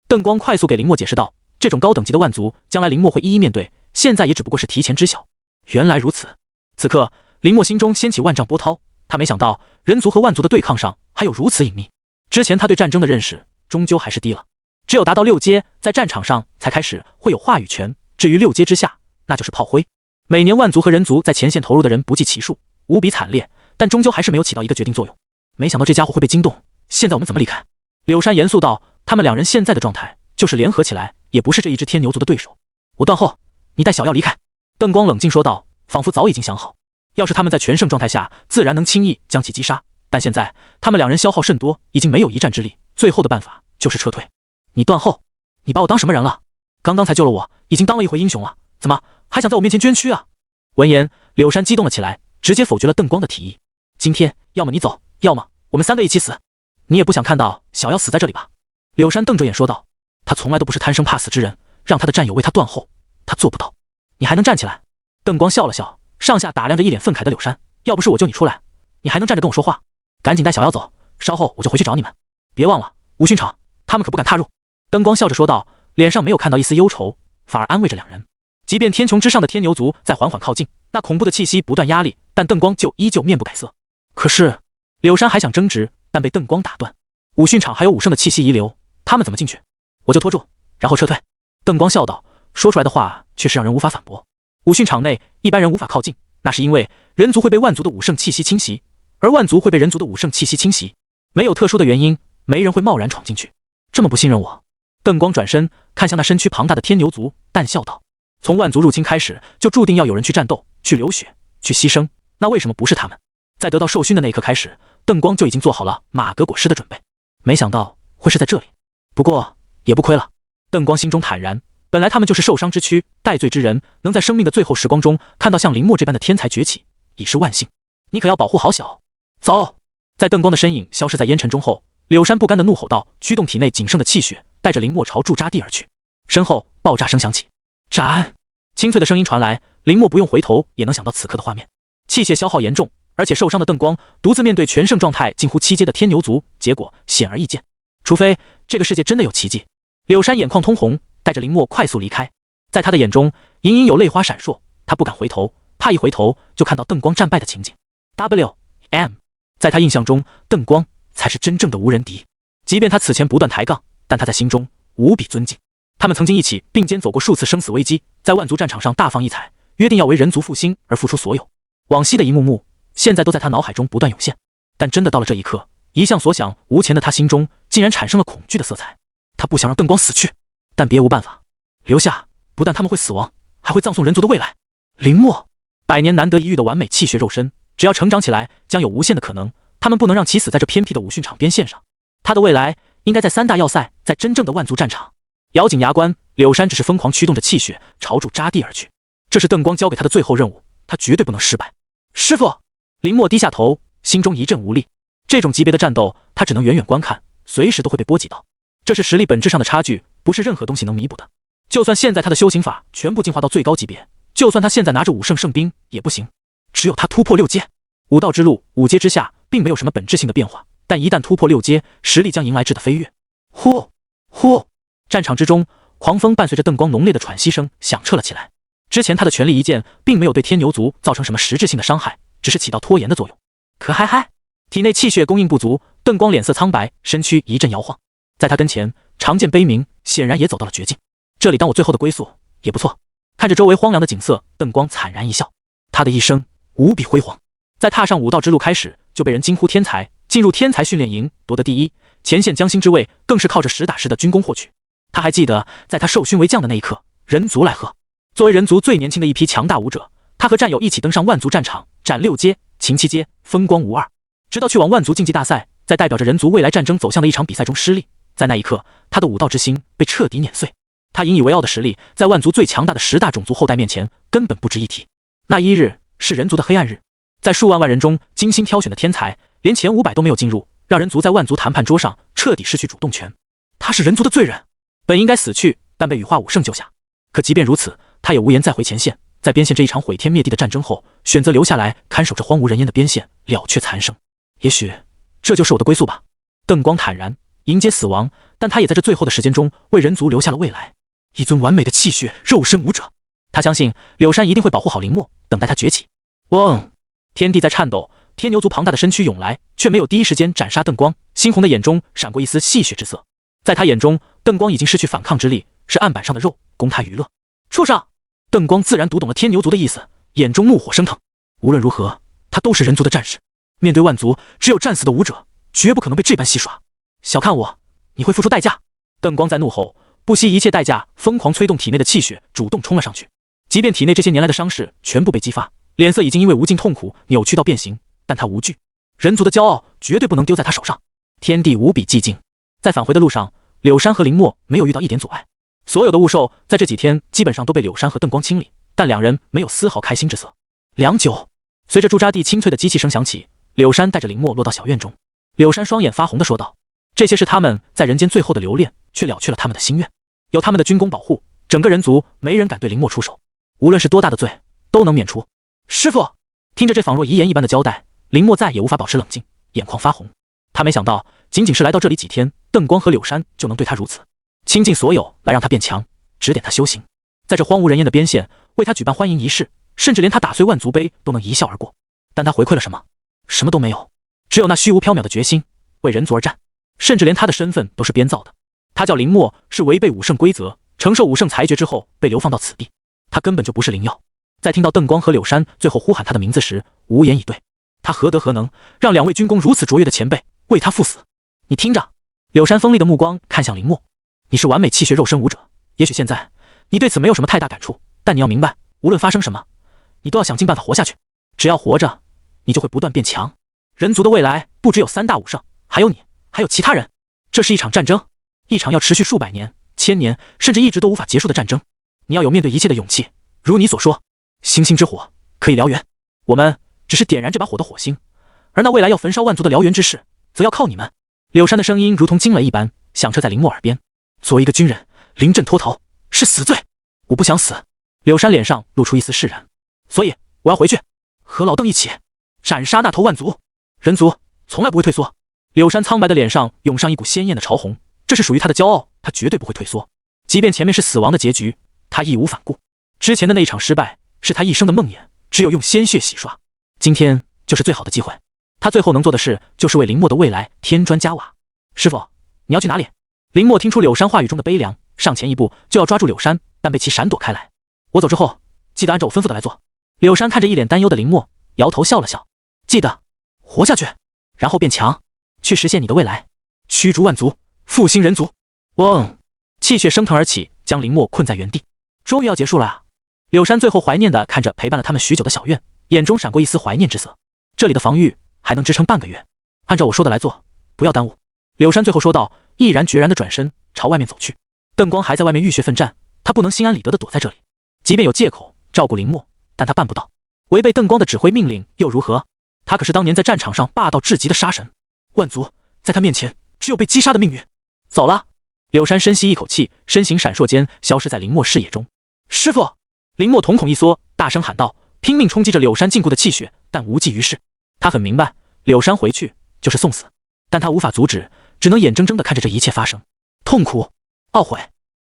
邓光快速给林默解释道，这种高等级的万族，将来林默会一一面对，现在也只不过是提前知晓。原来如此。此刻，林默心中掀起万丈波涛，他没想到人族和万族的对抗上还有如此隐秘。之前他对战争的认识终究还是低了，只有达到6阶，在战场上才开始会有话语权，至于6阶之下，那就是炮灰。每年万族和人族在前线投入的人不计其数，无比惨烈，但终究还是没有起到一个决定作用。没想到这家伙会被惊动，现在我们怎么离开？柳山严肃道，他们2人现在的状态就是联合起来也不是这一只天牛族的对手。我断后，你带小妖离开。邓光冷静说道，仿佛早已经想好，要是他们在全盛状态下，自然能轻易将其击杀，但现在他们2人消耗甚多，已经没有一战之力，最后的办法就是撤退。你断后？你把我当什么人了？刚刚才救了我，已经当了一回英雄了，怎么还想在我面前捐躯啊？闻言，柳山激动了起来，直接否决了邓光的提议。今天要么你走，要么我们3个一起死。你也不想看到小妖死在这里吧？柳山瞪着眼说道。他从来都不是贪生怕死之人，让他的战友为他断后，他做不到。你还能站起来？邓光笑了笑，上下打量着一脸愤慨的柳山。要不是我救你出来，你还能站着跟我说话？赶紧带小妖走，稍后我就回去找你们。别忘了，无训场，他们可不敢踏入。灯光笑着说道，脸上没有看到一丝忧愁，反而安慰着两人。即便天穹之上的天牛族在缓缓靠近，那恐怖的气息不断压力，但邓光就依旧面不改色。可是柳山还想争执，但被邓光打断。武训场还有武圣的气息遗留，他们怎么进去？我就拖住，然后撤退。邓光笑道，说出来的话却是让人无法反驳。武训场内一般人无法靠近，那是因为人族会被万族的武圣气息侵袭，而万族会被人族的武圣气息侵袭，没有特殊的原因，没人会贸然闯进去。这么不信任我？邓光转身看向那身躯庞大的天牛族，淡笑道，从万族入侵开始，就注定要有人去战斗，去流血，去牺牲，那为什么不是他们？在得到授勋的那一刻开始，邓光就已经做好了马革裹尸的准备，没想到会是在这里。不过也不亏了，邓光心中坦然，本来他们就是受伤之躯，戴罪之人，能在生命的最后时光中看到像林墨这般的天才崛起，已是万幸。你可要保护好小。走！在邓光的身影消失在烟尘中后，柳山不甘地怒吼道，驱动体内仅剩的气血，带着林墨朝驻扎地而去。身后爆炸声响起，斩！清脆的声音传来，林墨不用回头也能想到此刻的画面。气血消耗严重，而且受伤的邓光独自面对全盛状态近乎7阶的天牛族，结果显而易见。除非这个世界真的有奇迹。柳山眼眶通红，带着林墨快速离开。在他的眼中隐隐有泪花闪烁，他不敢回头，怕一回头就看到邓光战败的情景。WM， 在他印象中，邓光才是真正的无人敌。即便他此前不断抬杠，但他在心中无比尊敬。他们曾经一起并肩走过数次生死危机，在万族战场上大放异彩，约定要为人族复兴而付出所有。往昔的一幕幕，现在都在他脑海中不断涌现。但真的到了这一刻，一向所想无钱的他心中竟然产生了恐惧的色彩。他不想让邓光死去，但别无办法，留下不但他们会死亡，还会葬送人族的未来。林墨，100年难得一遇的完美气血肉身，只要成长起来，将有无限的可能。他们不能让其死在这偏僻的武训场边线上。他的未来应该在3大要塞，在真正的万族战场。咬紧牙关，柳山只是疯狂驱动着气血朝驻扎地而去。这是邓光交给他的最后任务，他绝对不能失败。师父！林墨低下头，心中一阵无力。这种级别的战斗，他只能远远观看，随时都会被波及到。这是实力本质上的差距，不是任何东西能弥补的。就算现在他的修行法全部进化到最高级别，就算他现在拿着武圣圣兵也不行。只有他突破6阶。武道之路5阶之下并没有什么本质性的变化，但一旦突破6阶，实力将迎来质的飞跃。呼呼！战场之中，狂风伴随着邓光浓烈的喘息声响彻了起来。之前他的全力一剑并没有对天牛族造成什么实质性的伤害，只是起到拖延的作用。可体内气血供应不足，邓光脸色苍白，身躯一阵摇晃。在他跟前，长剑悲鸣，显然也走到了绝境。这里当我最后的归宿也不错。看着周围荒凉的景色，邓光惨然一笑。他的一生无比辉煌，在踏上武道之路开始就被人惊呼天才，进入天才训练营夺得第一，前线将星之位更是靠着实打实的军功获取。他还记得在他受勋为将的那一刻，人族来贺。作为人族最年轻的一批强大武者，他和战友一起登上万族战场，斩6阶，擒7阶，风光无二。直到去往万族竞技大赛，在代表着人族未来战争走向的一场比赛中失利。在那一刻，他的武道之心被彻底碾碎。他引以为傲的实力，在万族最强大的10大种族后代面前根本不值一提。那一日是人族的黑暗日，在数万人中精心挑选的天才，连前500都没有进入，让人族在万族谈判桌上彻底失去主动权。他是人族的罪人，本应该死去，但被羽化武圣救下。可即便如此，他也无颜再回前线。在边线这一场毁天灭地的战争后，选择留下来看守着荒无人烟的边线，了却残生。也许这就是我的归宿吧。邓光坦然迎接死亡，但他也在这最后的时间中为人族留下了未来，一尊完美的气血肉身武者。他相信柳山一定会保护好林墨，等待他崛起。嗡！天地在颤抖，天牛族庞大的身躯涌来，却没有第一时间斩杀邓光。猩红的眼中闪过一丝戏谑之色，在他眼中，邓光已经失去反抗之力，是案板上的肉，供他娱乐。畜生！邓光自然读懂了天牛族的意思，眼中怒火升腾。无论如何，他都是人族的战士，面对万族，只有战死的武者，绝不可能被这般戏耍。小看我，你会付出代价！邓光在怒吼，不惜一切代价，疯狂催动体内的气血，主动冲了上去。即便体内这些年来的伤势全部被激发，脸色已经因为无尽痛苦扭曲到变形，但他无惧。人族的骄傲绝对不能丢在他手上。天地无比寂静，在返回的路上，柳山和林墨没有遇到一点阻碍。所有的物兽在这几天基本上都被柳山和邓光清理，但两人没有丝毫开心之色。良久，随着驻扎地清脆的机器声响起，柳山带着林墨落到小院中。柳山双眼发红地说道：“这些是他们在人间最后的留恋，却了却了他们的心愿。有他们的军功保护，整个人族没人敢对林墨出手，无论是多大的罪，都能免除。师傅，听着这仿若遗言一般的交代，林墨再也无法保持冷静，眼眶发红。他没想到，仅仅是来到这里几天，邓光和柳山就能对他如此，倾尽所有来让他变强，指点他修行。在这荒无人烟的边县，为他举办欢迎仪式，甚至连他打碎万族碑都能一笑而过。但他回馈了什么？什么都没有，只有那虚无缥缈的决心，为人族而战。甚至连他的身份都是编造的。他叫林墨，是违背武圣规则，承受武圣裁决之后被流放到此地。他根本就不是灵药。在听到邓光和柳山最后呼喊他的名字时，无言以对。他何德何能，让两位军功如此卓越的前辈为他赴死？你听着，柳山锋利的目光看向林墨，你是完美气血肉身武者，也许现在你对此没有什么太大感触，但你要明白，无论发生什么，你都要想尽办法活下去。只要活着，你就会不断变强。人族的未来不只有三大武圣，还有你，还有其他人。这是一场战争，一场要持续数百年、千年，甚至一直都无法结束的战争。你要有面对一切的勇气。如你所说，星星之火可以燎原，我们只是点燃这把火的火星，而那未来要焚烧万族的燎原之势，则要靠你们。柳山的声音如同惊雷一般响彻在林墨耳边。作为一个军人，临阵脱逃是死罪。我不想死。柳山脸上露出一丝释然。所以我要回去，和老邓一起斩杀那头万族。人族从来不会退缩。柳山苍白的脸上涌上一股鲜艳的潮红，这是属于他的骄傲，他绝对不会退缩。即便前面是死亡的结局，他义无反顾。之前的那一场失败是他一生的梦魇，只有用鲜血洗刷。今天就是最好的机会，他最后能做的事就是为林墨的未来添砖加瓦。师傅，你要去哪里？林墨听出柳山话语中的悲凉，上前一步就要抓住柳山，但被其闪躲开来。我走之后，记得按照我吩咐的来做。柳山看着一脸担忧的林墨，摇头笑了笑。记得活下去，然后变强，去实现你的未来，驱逐万族，复兴人族。嗡！气血升腾而起，将林墨困在原地。终于要结束了啊！柳山最后怀念地看着陪伴了他们许久的小院，眼中闪过一丝怀念之色。这里的防御还能支撑半个月，按照我说的来做，不要耽误。柳山最后说道，毅然决然地转身朝外面走去。邓光还在外面浴血奋战，他不能心安理得地躲在这里，即便有借口照顾林墨，但他办不到。违背邓光的指挥命令又如何？他可是当年在战场上霸道至极的杀神，万族在他面前只有被击杀的命运。走了。柳山深吸一口气，身形闪烁间消失在林墨视野中。师傅！林墨瞳孔一缩，大声喊道，拼命冲击着柳山禁锢的气血，但无济于事。他很明白，柳山回去就是送死，但他无法阻止，只能眼睁睁地看着这一切发生。痛苦、懊悔、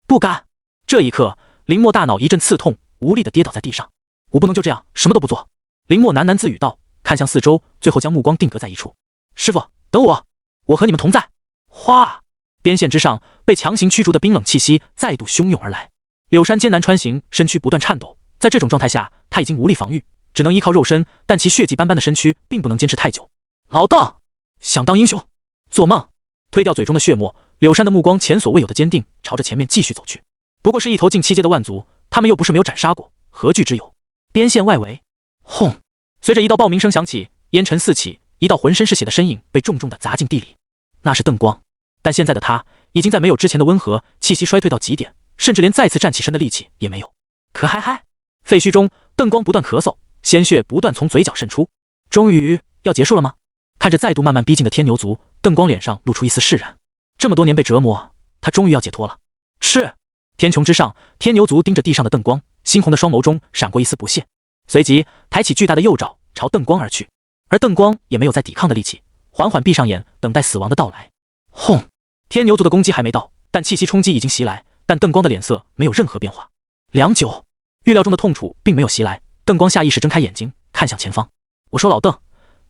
不甘。这一刻，林墨大脑一阵刺痛，无力地跌倒在地上。我不能就这样什么都不做。林墨喃喃自语道，看向四周，最后将目光定格在一处。师傅，等我，我和你们同在。哗！边线之上，被强行驱逐的冰冷气息再度汹涌而来。柳山艰难穿行，身躯不断颤抖。在这种状态下，他已经无力防御，只能依靠肉身，但其血迹斑斑的身躯并不能坚持太久。老邓，想当英雄？做梦！推掉嘴中的血沫，柳山的目光前所未有的坚定，朝着前面继续走去。不过是一头近7阶的万族，他们又不是没有斩杀过，何惧之有？边线外围，轰！随着一道爆鸣声响起，烟尘四起，一道浑身是血的身影被重重地砸进地里。那是邓光，但现在的他已经在没有之前的温和，气息衰退到极点，甚至连再次站起身的力气也没有。可嗨嗨！废墟中，邓光不断咳嗽，鲜血不断从嘴角渗出。终于要结束了吗？看着再度慢慢逼近的天牛族，邓光脸上露出一丝释然。这么多年被折磨，他终于要解脱了。是。天穹之上，天牛族盯着地上的邓光，猩红的双眸中闪过一丝不屑，随即抬起巨大的右爪朝邓光而去。而邓光也没有再抵抗的力气，缓缓闭上眼，等待死亡的到来。轰！天牛族的攻击还没到，但气息冲击已经袭来，但邓光的脸色没有任何变化。良久，预料中的痛楚并没有袭来，邓光下意识睁开眼睛，看向前方。我说老邓，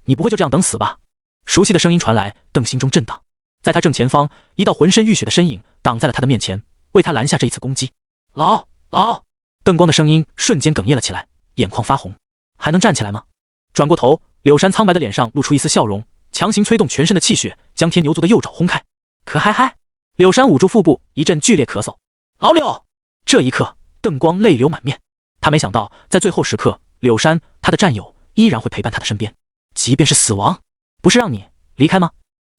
你不会就这样等死吧？熟悉的声音传来，邓心中震荡。在他正前方，一道浑身浴血的身影挡在了他的面前，为他拦下这一次攻击。老，邓光的声音瞬间哽咽了起来，眼眶发红。还能站起来吗？转过头，柳山苍白的脸上露出一丝笑容，强行催动全身的气血，将天牛族的右爪轰开。可嗨嗨！柳山捂住腹部，一阵剧烈咳嗽。老柳！这一刻，邓光泪流满面。他没想到，在最后时刻，柳山他的战友依然会陪伴他的身边，即便是死亡，不是让你离开吗？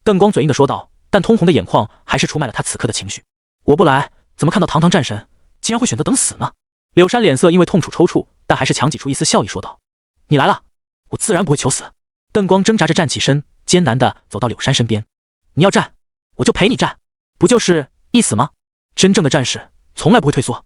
邓光嘴硬地说道，但通红的眼眶还是出卖了他此刻的情绪。我不来，怎么看到堂堂战神竟然会选择等死呢？柳山脸色因为痛楚抽搐，但还是强挤出一丝笑意说道，你来了，我自然不会求死。邓光挣扎着站起身，艰难地走到柳山身边。你要战，我就陪你战，不就是一死吗？真正的战士从来不会退缩。